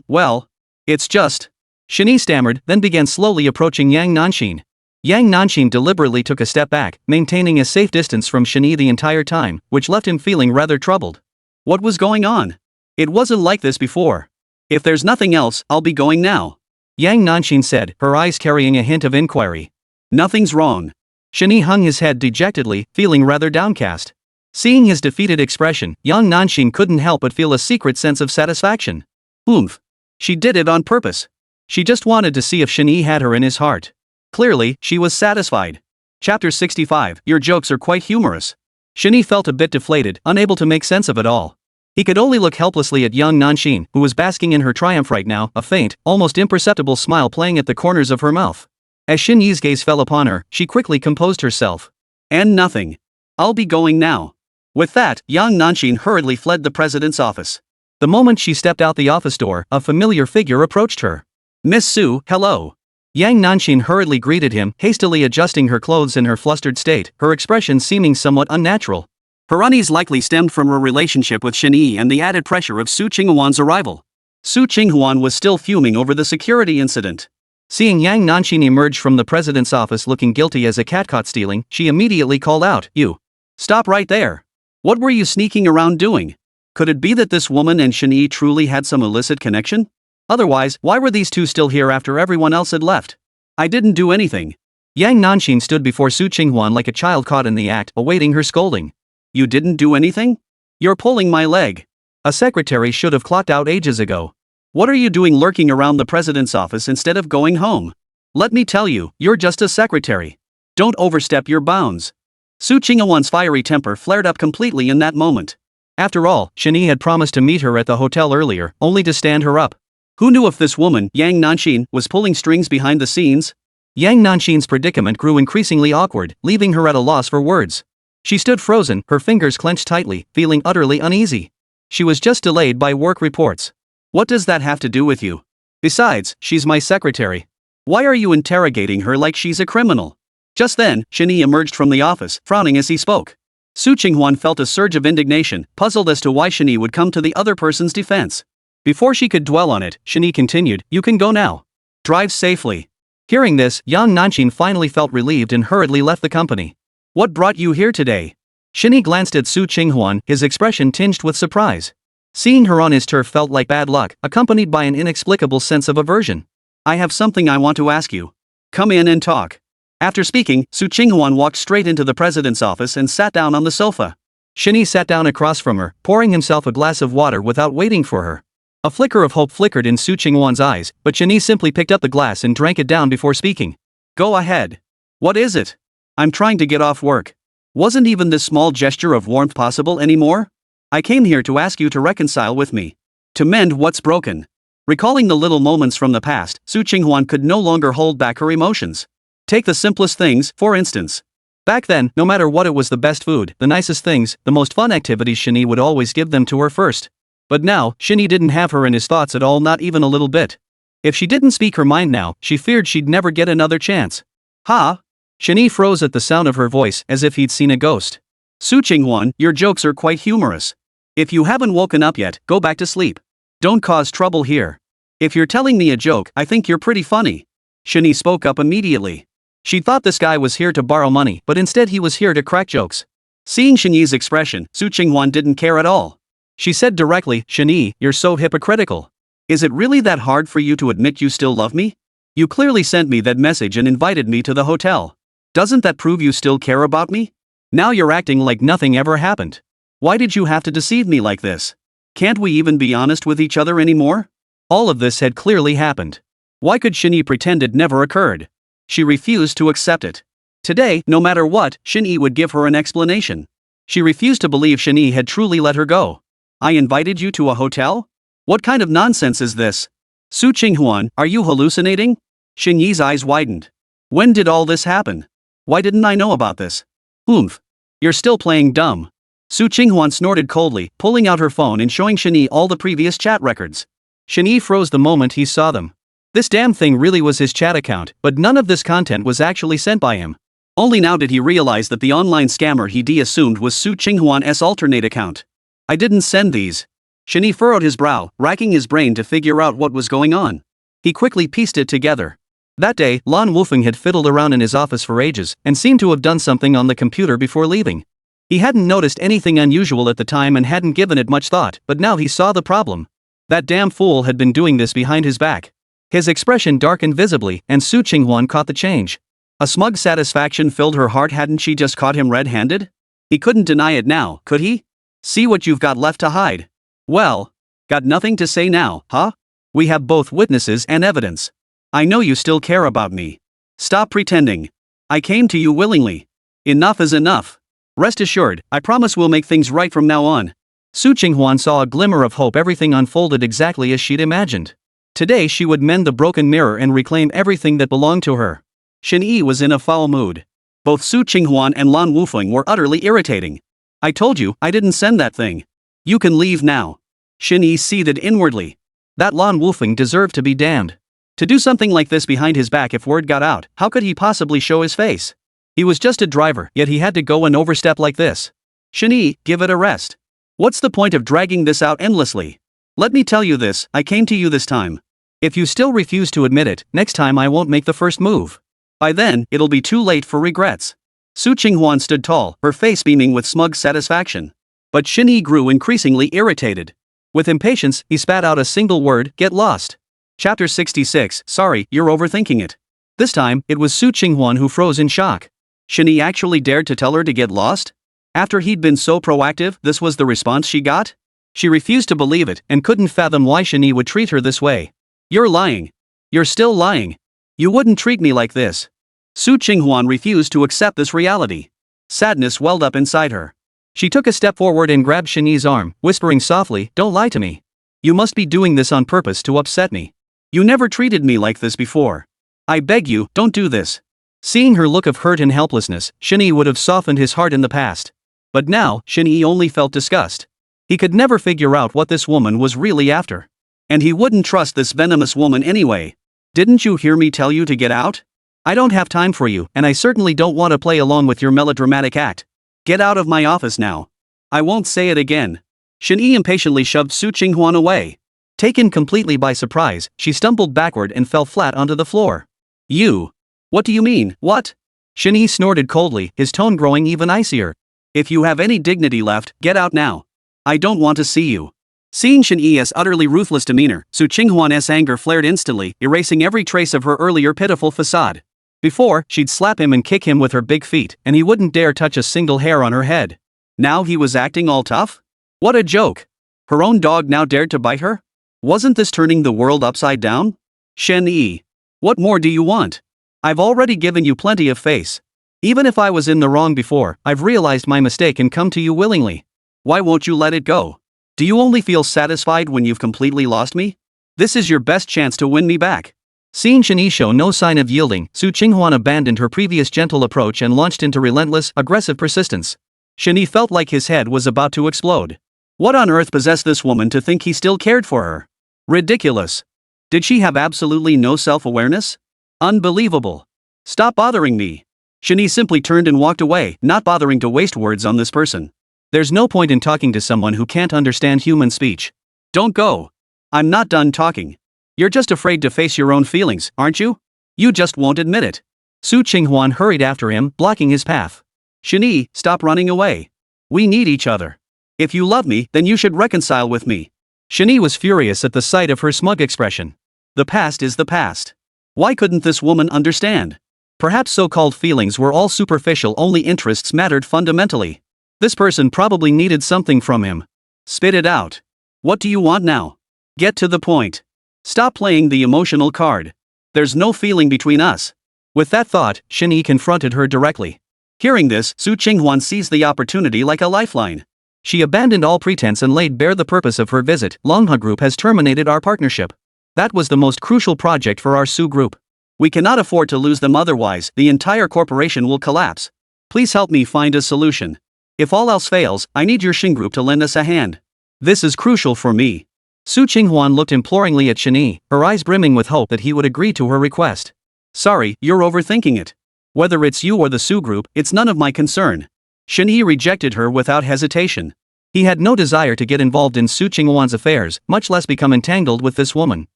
Well, it's just. Shen Yi stammered, then began slowly approaching Yang Nanxin. Yang Nanxin deliberately took a step back, maintaining a safe distance from Shen Yi the entire time, which left him feeling rather troubled. What was going on? It wasn't like this before. If there's nothing else, I'll be going now. Yang Nanxin said, her eyes carrying a hint of inquiry. Nothing's wrong. Shen Yi hung his head dejectedly, feeling rather downcast. Seeing his defeated expression, young Nanxing couldn't help but feel a secret sense of satisfaction. Oomph. She did it on purpose. She just wanted to see if Shen Yi had her in his heart. Clearly, she was satisfied. Chapter 65. Your jokes are quite humorous. Shen Yi felt a bit deflated, unable to make sense of it all. He could only look helplessly at young Nanxing, who was basking in her triumph right now, a faint, almost imperceptible smile playing at the corners of her mouth. As Shen Yi's gaze fell upon her, she quickly composed herself. And nothing. I'll be going now. With that, young Nanxing hurriedly fled the president's office. The moment she stepped out the office door, a familiar figure approached her. Miss Su, hello. Yang Nanxing hurriedly greeted him, hastily adjusting her clothes in her flustered state, her expression seeming somewhat unnatural. Her unease likely stemmed from her relationship with Shen Yi and the added pressure of Su Qinghuan's arrival. Su Qinghuan was still fuming over the security incident. Seeing Yang Nanxing emerge from the president's office looking guilty as a cat caught stealing, she immediately called out, "You! Stop right there! What were you sneaking around doing? Could it be that this woman and Shen Yi truly had some illicit connection? Otherwise, why were these two still here after everyone else had left?" "I didn't do anything." Yang Nanxing stood before Su Qinghuan like a child caught in the act, awaiting her scolding. "You didn't do anything? You're pulling my leg. A secretary should have clocked out ages ago. What are you doing lurking around the president's office instead of going home? Let me tell you, you're just a secretary. Don't overstep your bounds." Su Qinghuan's fiery temper flared up completely in that moment. After all, Shen Yi had promised to meet her at the hotel earlier, only to stand her up. Who knew if this woman, Yang Nanxing, was pulling strings behind the scenes? Yang Nanxing's predicament grew increasingly awkward, leaving her at a loss for words. She stood frozen, her fingers clenched tightly, feeling utterly uneasy. She was just delayed by work reports. What does that have to do with you? Besides, she's my secretary. Why are you interrogating her like she's a criminal? Just then, Shen Yi emerged from the office, frowning as he spoke. Su Qinghuan felt a surge of indignation, puzzled as to why Shen Yi would come to the other person's defense. Before she could dwell on it, Shen Yi continued, "You can go now. Drive safely." Hearing this, young Nanxing finally felt relieved and hurriedly left the company. "What brought you here today?" Shen Yi glanced at Su Qinghuan, his expression tinged with surprise. Seeing her on his turf felt like bad luck, accompanied by an inexplicable sense of aversion. "I have something I want to ask you. Come in and talk." After speaking, Su Qinghuan walked straight into the president's office and sat down on the sofa. Shen Yi sat down across from her, pouring himself a glass of water without waiting for her. A flicker of hope flickered in Su Qinghuan's eyes, but Shen Yi simply picked up the glass and drank it down before speaking. "Go ahead. What is it?" "I'm trying to get off work. Wasn't even this small gesture of warmth possible anymore? I came here to ask you to reconcile with me. To mend what's broken." Recalling the little moments from the past, Su Qinghuan could no longer hold back her emotions. Take the simplest things, for instance. Back then, no matter what, it was the best food, the nicest things, the most fun activities. Shen Yi would always give them to her first. But now, Shen Yi didn't have her in his thoughts at all, not even a little bit. If she didn't speak her mind now, she feared she'd never get another chance. "Ha!" Shen Yi froze at the sound of her voice, as if he'd seen a ghost. "Su Qinghuan, your jokes are quite humorous. If you haven't woken up yet, go back to sleep. Don't cause trouble here. If you're telling me a joke, I think you're pretty funny." Shen Yi spoke up immediately. She thought this guy was here to borrow money, but instead he was here to crack jokes. Seeing Shen Yi's expression, Su Qinghuan didn't care at all. She said directly, "Shen Yi, you're so hypocritical. Is it really that hard for you to admit you still love me? You clearly sent me that message and invited me to the hotel. Doesn't that prove you still care about me? Now you're acting like nothing ever happened. Why did you have to deceive me like this? Can't we even be honest with each other anymore?" All of this had clearly happened. Why could Shen Yi pretend it never occurred? She refused to accept it. Today, no matter what, Shen Yi would give her an explanation. She refused to believe Shen Yi had truly let her go. "I invited you to a hotel? What kind of nonsense is this? Su Qinghuan, are you hallucinating?" Shen Yi's eyes widened. "When did all this happen? Why didn't I know about this?" "Oomph. You're still playing dumb." Su Qinghuan snorted coldly, pulling out her phone and showing Shen Yi all the previous chat records. Shen Yi froze the moment he saw them. This damn thing really was his chat account, but none of this content was actually sent by him. Only now did he realize that the online scammer he assumed was Su Qinghuan's alternate account. "I didn't send these." Shen Yi furrowed his brow, racking his brain to figure out what was going on. He quickly pieced it together. That day, Lan Wufeng had fiddled around in his office for ages, and seemed to have done something on the computer before leaving. He hadn't noticed anything unusual at the time and hadn't given it much thought, but now he saw the problem. That damn fool had been doing this behind his back. His expression darkened visibly, and Su Qinghuan caught the change. A smug satisfaction filled her heart. Hadn't she just caught him red-handed? He couldn't deny it now, could he? See what you've got left to hide. Well, got nothing to say now, huh? We have both witnesses and evidence. I know you still care about me. Stop pretending. I came to you willingly. Enough is enough. Rest assured, I promise we'll make things right from now on. Su Qinghuan saw a glimmer of hope. Everything unfolded exactly as she'd imagined. Today she would mend the broken mirror and reclaim everything that belonged to her. Shen Yi was in a foul mood. Both Su Qinghuan and Lan Wufeng were utterly irritating. I told you, I didn't send that thing. You can leave now. Shen Yi seethed inwardly. That Lan Wufeng deserved to be damned. To do something like this behind his back. If word got out, how could he possibly show his face? He was just a driver, yet he had to go and overstep like this. Shen Yi, give it a rest. What's the point of dragging this out endlessly? Let me tell you this, I came to you this time. If you still refuse to admit it, next time I won't make the first move. By then, it'll be too late for regrets. Su Qinghuan stood tall, her face beaming with smug satisfaction. But Shen Yi grew increasingly irritated. With impatience, he spat out a single word, get lost. Chapter 66, sorry, you're overthinking it. This time, it was Su Qinghuan who froze in shock. Shen Yi actually dared to tell her to get lost? After he'd been so proactive, this was the response she got? She refused to believe it and couldn't fathom why Shen Yi would treat her this way. You're lying. You're still lying. You wouldn't treat me like this. Su Qinghuan refused to accept this reality. Sadness welled up inside her. She took a step forward and grabbed Shen Yi's arm, whispering softly, don't lie to me. You must be doing this on purpose to upset me. You never treated me like this before. I beg you, don't do this. Seeing her look of hurt and helplessness, Shen Yi would have softened his heart in the past. But now, Shen Yi only felt disgust. He could never figure out what this woman was really after. And he wouldn't trust this venomous woman anyway. Didn't you hear me tell you to get out? I don't have time for you, and I certainly don't want to play along with your melodramatic act. Get out of my office now. I won't say it again. Shen Yi impatiently shoved Su Qinghuan away. Taken completely by surprise, she stumbled backward and fell flat onto the floor. You. What do you mean, what? Shen Yi snorted coldly, his tone growing even icier. If you have any dignity left, get out now. I don't want to see you. Seeing Shen Yi's utterly ruthless demeanor, Su Qinghuan's anger flared instantly, erasing every trace of her earlier pitiful facade. Before, she'd slap him and kick him with her big feet, and he wouldn't dare touch a single hair on her head. Now he was acting all tough? What a joke. Her own dog now dared to bite her? Wasn't this turning the world upside down? Shen Yi. What more do you want? I've already given you plenty of face. Even if I was in the wrong before, I've realized my mistake and come to you willingly. Why won't you let it go? Do you only feel satisfied when you've completely lost me? This is your best chance to win me back. Seeing Shen Yi show no sign of yielding, Su Qinghuan abandoned her previous gentle approach and launched into relentless, aggressive persistence. Shen Yi felt like his head was about to explode. What on earth possessed this woman to think he still cared for her? Ridiculous. Did she have absolutely no self-awareness? Unbelievable. Stop bothering me. Shen Yi simply turned and walked away, not bothering to waste words on this person. There's no point in talking to someone who can't understand human speech. Don't go. I'm not done talking. You're just afraid to face your own feelings, aren't you? You just won't admit it. Su Qinghuan hurried after him, blocking his path. Shen Yi, stop running away. We need each other. If you love me, then you should reconcile with me. Shen Yi was furious at the sight of her smug expression. The past is the past. Why couldn't this woman understand? Perhaps so-called feelings were all superficial, only interests mattered fundamentally. This person probably needed something from him. Spit it out. What do you want now? Get to the point. Stop playing the emotional card. There's no feeling between us. With that thought, Shen Yi confronted her directly. Hearing this, Su Qinghuan seized the opportunity like a lifeline. She abandoned all pretense and laid bare the purpose of her visit. Wansheng Group has terminated our partnership. That was the most crucial project for our Su Group. We cannot afford to lose them, otherwise the entire corporation will collapse. Please help me find a solution. If all else fails, I need your Wansheng Group to lend us a hand. This is crucial for me. Su Qinghuan looked imploringly at Shen Yi, her eyes brimming with hope that he would agree to her request. Sorry, you're overthinking it. Whether it's you or the Su Group, it's none of my concern. Shen Yi rejected her without hesitation. He had no desire to get involved in Su Qinghuan's affairs, much less become entangled with this woman.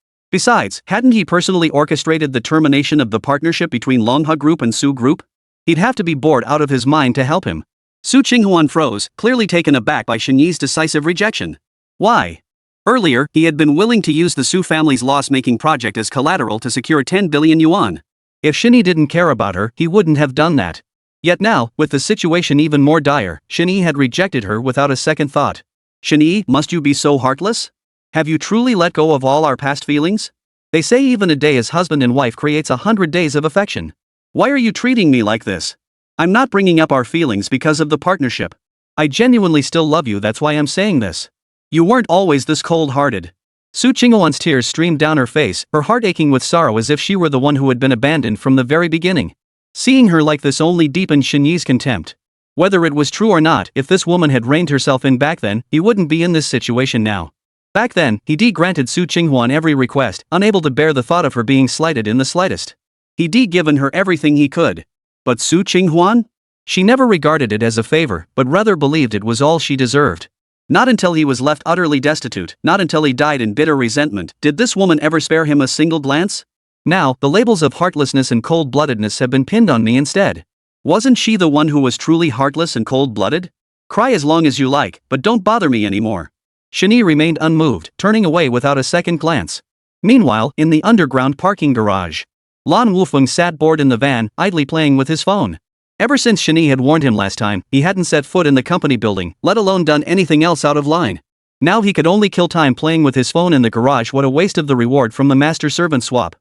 Besides, hadn't he personally orchestrated the termination of the partnership between Wansheng Group and Su Group? He'd have to be bored out of his mind to help him. Su Qinghuan froze, clearly taken aback by Shen Yi's decisive rejection. Why? Earlier, he had been willing to use the Su family's loss-making project as collateral to secure 10 billion yuan. If Shen Yi didn't care about her, he wouldn't have done that. Yet now, with the situation even more dire, Shen Yi had rejected her without a second thought. Shen Yi, must you be so heartless? Have you truly let go of all our past feelings? They say even a day as husband and wife creates 100 days of affection. Why are you treating me like this? I'm not bringing up our feelings because of the partnership. I genuinely still love you, that's why I'm saying this. You weren't always this cold-hearted. Su Qinghuan's tears streamed down her face, her heart aching with sorrow as if she were the one who had been abandoned from the very beginning. Seeing her like this only deepened Shen Yi's contempt. Whether it was true or not, if this woman had reined herself in back then, he wouldn't be in this situation now. Back then, he granted Su Qinghuan every request, unable to bear the thought of her being slighted in the slightest. He given her everything he could. But Su Qinghuan? She never regarded it as a favor, but rather believed it was all she deserved. Not until he was left utterly destitute, not until he died in bitter resentment, did this woman ever spare him a single glance. Now, the labels of heartlessness and cold-bloodedness have been pinned on me instead. Wasn't she the one who was truly heartless and cold-blooded? Cry as long as you like, but don't bother me anymore. Shen Yi remained unmoved, turning away without a second glance. Meanwhile, in the underground parking garage, Lan Wufeng sat bored in the van, idly playing with his phone. Ever since Shen Yi had warned him last time, he hadn't set foot in the company building, let alone done anything else out of line. Now he could only kill time playing with his phone in the garage. What a waste of the reward from the master-servant swap.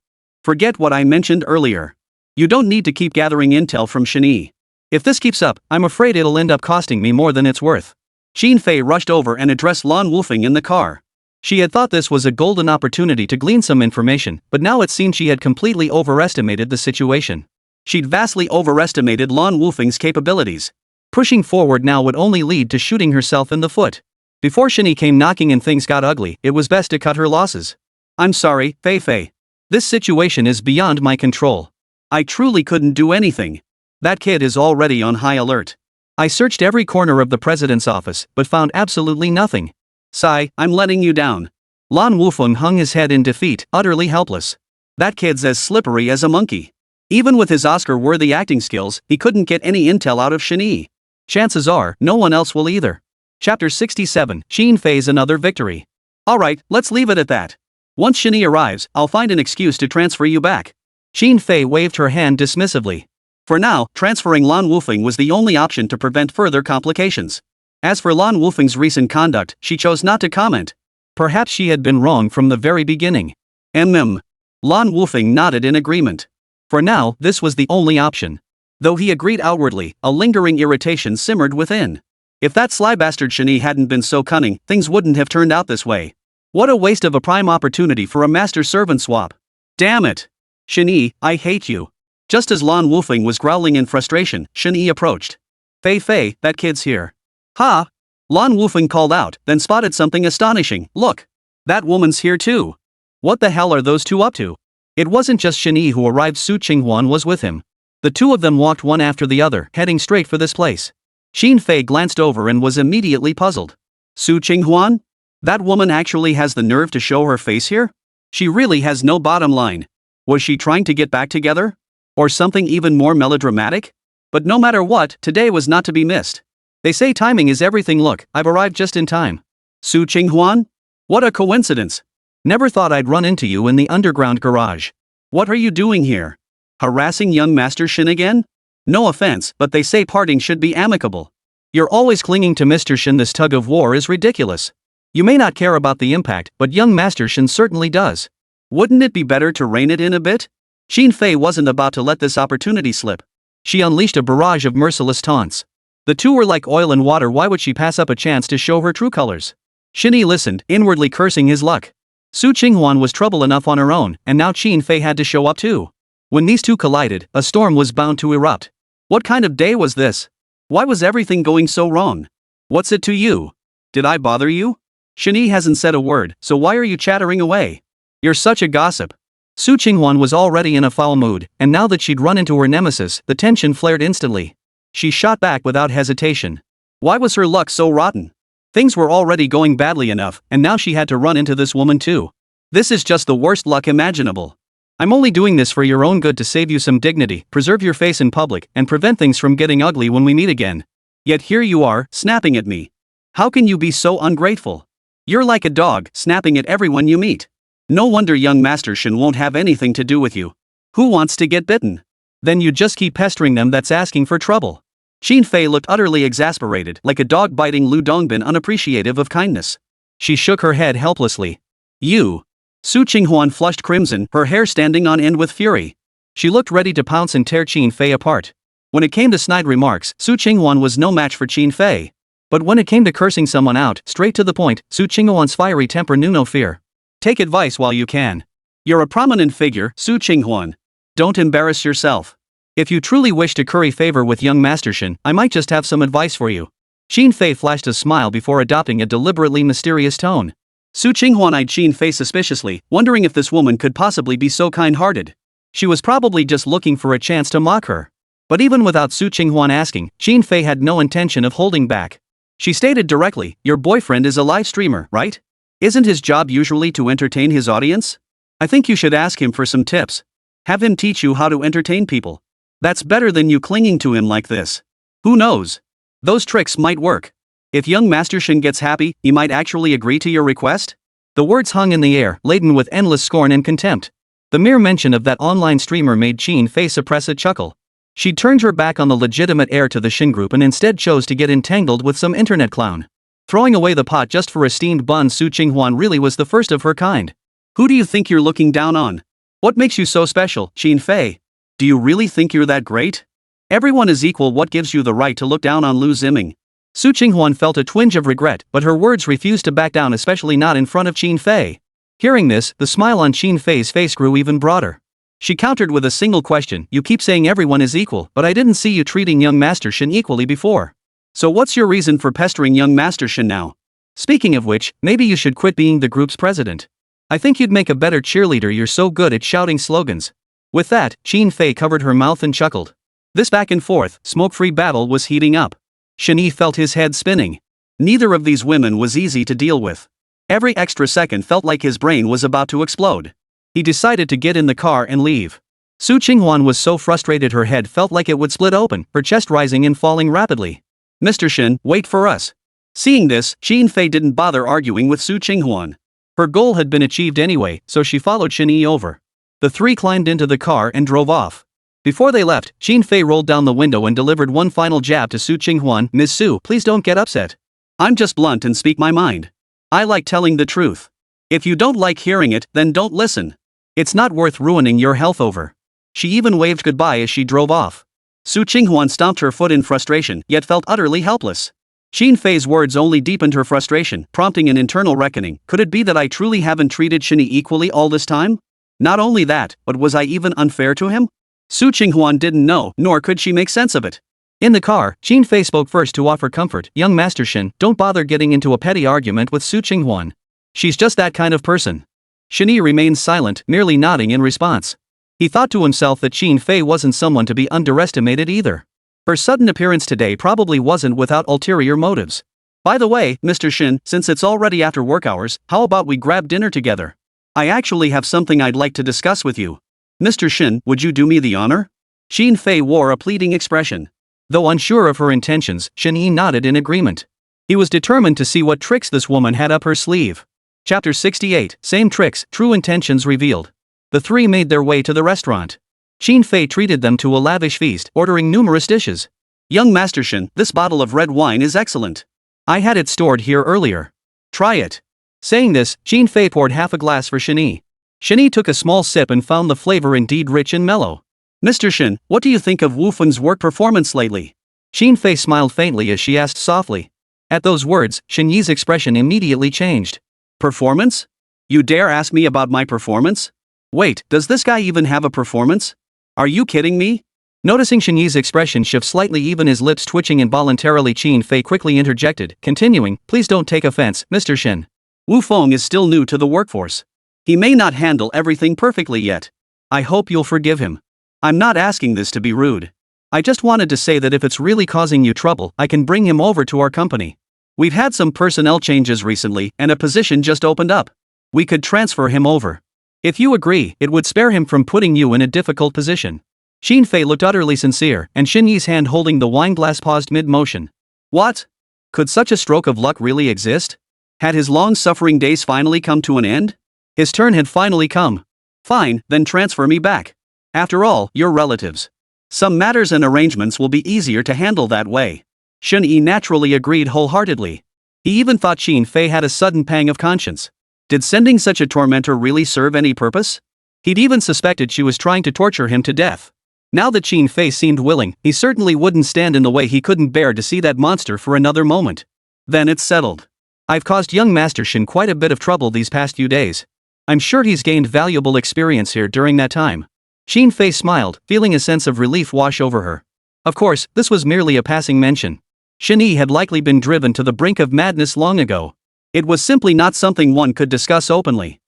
Forget what I mentioned earlier. You don't need to keep gathering intel from Shen Yi. If this keeps up, I'm afraid it'll end up costing me more than it's worth. Xin Fei rushed over and addressed Lan Wufeng in the car. She had thought this was a golden opportunity to glean some information, but now it seemed she had completely overestimated the situation. She'd vastly overestimated Lan Wufeng's capabilities. Pushing forward now would only lead to shooting herself in the foot. Before Shen Yi came knocking and things got ugly, it was best to cut her losses. I'm sorry, Fei Fei. This situation is beyond my control. I truly couldn't do anything. That kid is already on high alert. I searched every corner of the president's office, but found absolutely nothing. Sigh, I'm letting you down. Lan Wufeng hung his head in defeat, utterly helpless. That kid's as slippery as a monkey. Even with his Oscar-worthy acting skills, he couldn't get any intel out of Shen Yi. Chances are, no one else will either. Chapter 67, Xin Fei's another victory. Alright, let's leave it at that. Once Shen Yi arrives, I'll find an excuse to transfer you back. Xin Fei waved her hand dismissively. For now, transferring Lan Wufeng was the only option to prevent further complications. As for Lan Wufeng's recent conduct, she chose not to comment. Perhaps she had been wrong from the very beginning. Lan Wufeng nodded in agreement. For now, this was the only option. Though he agreed outwardly, a lingering irritation simmered within. If that sly bastard Shen Yi hadn't been so cunning, things wouldn't have turned out this way. What a waste of a prime opportunity for a master-servant swap. Damn it! Shen Yi, I hate you. Just as Lan Wufeng was growling in frustration, Shen Yi approached. Fei Fei, that kid's here. Ha! Lan Wufeng called out, then spotted something astonishing. Look! That woman's here too. What the hell are those two up to? It wasn't just Shen Yi who arrived, Su Qinghuan was with him. The two of them walked one after the other, heading straight for this place. Xin Fei glanced over and was immediately puzzled. Su Qinghuan? That woman actually has the nerve to show her face here? She really has no bottom line. Was she trying to get back together? Or something even more melodramatic? But no matter what, today was not to be missed. They say timing is everything. Look, I've arrived just in time. Su Qinghuan? What a coincidence. Never thought I'd run into you in the underground garage. What are you doing here? Harassing young Master Shen again? No offense, but they say parting should be amicable. You're always clinging to Mr. Shen. This tug of war is ridiculous. You may not care about the impact, but young Master Shen certainly does. Wouldn't it be better to rein it in a bit? Xin Fei wasn't about to let this opportunity slip. She unleashed a barrage of merciless taunts. The two were like oil and water. Why would she pass up a chance to show her true colors? Shen Yi listened, inwardly cursing his luck. Su Qinghuan was trouble enough on her own, and now Xin Fei had to show up too. When these two collided, a storm was bound to erupt. What kind of day was this? Why was everything going so wrong? What's it to you? Did I bother you? Shen Yi hasn't said a word, so why are you chattering away? You're such a gossip. Su Qinghuan was already in a foul mood, and now that she'd run into her nemesis, the tension flared instantly. She shot back without hesitation. Why was her luck so rotten? Things were already going badly enough, and now she had to run into this woman too. This is just the worst luck imaginable. I'm only doing this for your own good, to save you some dignity, preserve your face in public, and prevent things from getting ugly when we meet again. Yet here you are, snapping at me. How can you be so ungrateful? You're like a dog, snapping at everyone you meet. No wonder young Master Shen won't have anything to do with you. Who wants to get bitten? Then you just keep pestering them, that's asking for trouble. Qin Fei looked utterly exasperated, like a dog biting Lu Dongbin, unappreciative of kindness. She shook her head helplessly. You. Su Qinghuan flushed crimson, her hair standing on end with fury. She looked ready to pounce and tear Qin Fei apart. When it came to snide remarks, Su Qinghuan was no match for Qin Fei. But when it came to cursing someone out, straight to the point, Su Qinghuan's fiery temper knew no fear. Take advice while you can. You're a prominent figure, Su Qinghuan. Don't embarrass yourself. If you truly wish to curry favor with young Master Shen, I might just have some advice for you. Qin Fei flashed a smile before adopting a deliberately mysterious tone. Su Qinghuan eyed Qin Fei suspiciously, wondering if this woman could possibly be so kind-hearted. She was probably just looking for a chance to mock her. But even without Su Qinghuan asking, Qin Fei had no intention of holding back. She stated directly, your boyfriend is a live streamer, right? Isn't his job usually to entertain his audience? I think you should ask him for some tips. Have him teach you how to entertain people. That's better than you clinging to him like this. Who knows? Those tricks might work. If young Master Shen gets happy, he might actually agree to your request? The words hung in the air, laden with endless scorn and contempt. The mere mention of that online streamer made Qin Fei suppress a chuckle. She'd turned her back on the legitimate heir to the Shen Group and instead chose to get entangled with some internet clown. Throwing away the pot just for a steamed bun, Su Qinghuan really was the first of her kind. Who do you think you're looking down on? What makes you so special, Qin Fei? Do you really think you're that great? Everyone is equal. What gives you the right to look down on Liu Ziming? Su Qinghuan felt a twinge of regret, but her words refused to back down, especially not in front of Qin Fei. Hearing this, the smile on Qin Fei's face grew even broader. She countered with a single question, you keep saying everyone is equal, but I didn't see you treating young Master Shen equally before. So what's your reason for pestering young Master Shen now? Speaking of which, maybe you should quit being the group's president. I think you'd make a better cheerleader, you're so good at shouting slogans. With that, Qin Fei covered her mouth and chuckled. This back and forth, smoke-free battle was heating up. Shen Yi felt his head spinning. Neither of these women was easy to deal with. Every extra second felt like his brain was about to explode. He decided to get in the car and leave. Su Qinghuan was so frustrated her head felt like it would split open, her chest rising and falling rapidly. Mr. Shen, wait for us. Seeing this, Qin Fei didn't bother arguing with Su Qinghuan. Her goal had been achieved anyway, so she followed Shen Yi over. The three climbed into the car and drove off. Before they left, Qin Fei rolled down the window and delivered one final jab to Su Qinghuan. Ms. Su, please don't get upset. I'm just blunt and speak my mind. I like telling the truth. If you don't like hearing it, then don't listen. It's not worth ruining your health over. She even waved goodbye as she drove off. Su Qinghuan stomped her foot in frustration, yet felt utterly helpless. Qin Fei's words only deepened her frustration, prompting an internal reckoning. Could it be that I truly haven't treated Shen Yi equally all this time? Not only that, but was I even unfair to him? Su Qinghuan didn't know, nor could she make sense of it. In the car, Qin Fei spoke first to offer comfort. Young Master Shen, don't bother getting into a petty argument with Su Qinghuan. She's just that kind of person. Shen Yi remained silent, merely nodding in response. He thought to himself that Qin Fei wasn't someone to be underestimated either. Her sudden appearance today probably wasn't without ulterior motives. By the way, Mr. Shen, since it's already after work hours, how about we grab dinner together? I actually have something I'd like to discuss with you. Mr. Shen, would you do me the honor? Qin Fei wore a pleading expression. Though unsure of her intentions, Shen Yi nodded in agreement. He was determined to see what tricks this woman had up her sleeve. Chapter 68, Same Tricks, True Intentions Revealed. The three made their way to the restaurant. Qin Fei treated them to a lavish feast, ordering numerous dishes. Young Master Shen, this bottle of red wine is excellent. I had it stored here earlier. Try it. Saying this, Qin Fei poured half a glass for Shen Yi. Shen Yi took a small sip and found the flavor indeed rich and mellow. Mr. Shen, what do you think of Wu Feng's work performance lately? Qin Fei smiled faintly as she asked softly. At those words, Shen Yi's expression immediately changed. Performance? You dare ask me about my performance? Wait, does this guy even have a performance? Are you kidding me? Noticing Shen Yi's expression shift slightly, even his lips twitching involuntarily, Qin Fei quickly interjected, continuing, please don't take offense, Mr. Shen. Wu Feng is still new to the workforce. He may not handle everything perfectly yet. I hope you'll forgive him. I'm not asking this to be rude. I just wanted to say that if it's really causing you trouble, I can bring him over to our company. We've had some personnel changes recently, and a position just opened up. We could transfer him over. If you agree, it would spare him from putting you in a difficult position. Qin Fei looked utterly sincere, and Shen Yi's hand holding the wine glass paused mid-motion. What? Could such a stroke of luck really exist? Had his long-suffering days finally come to an end? His turn had finally come. Fine, then transfer me back. After all, you're relatives. Some matters and arrangements will be easier to handle that way. Shen Yi naturally agreed wholeheartedly. He even thought Qin Fei had a sudden pang of conscience. Did sending such a tormentor really serve any purpose? He'd even suspected she was trying to torture him to death. Now that Qin Fei seemed willing, he certainly wouldn't stand in the way. He couldn't bear to see that monster for another moment. Then it's settled. I've caused young Master Shen quite a bit of trouble these past few days. I'm sure he's gained valuable experience here during that time. Qin Fei smiled, feeling a sense of relief wash over her. Of course, this was merely a passing mention. Shen Yi had likely been driven to the brink of madness long ago. It was simply not something one could discuss openly.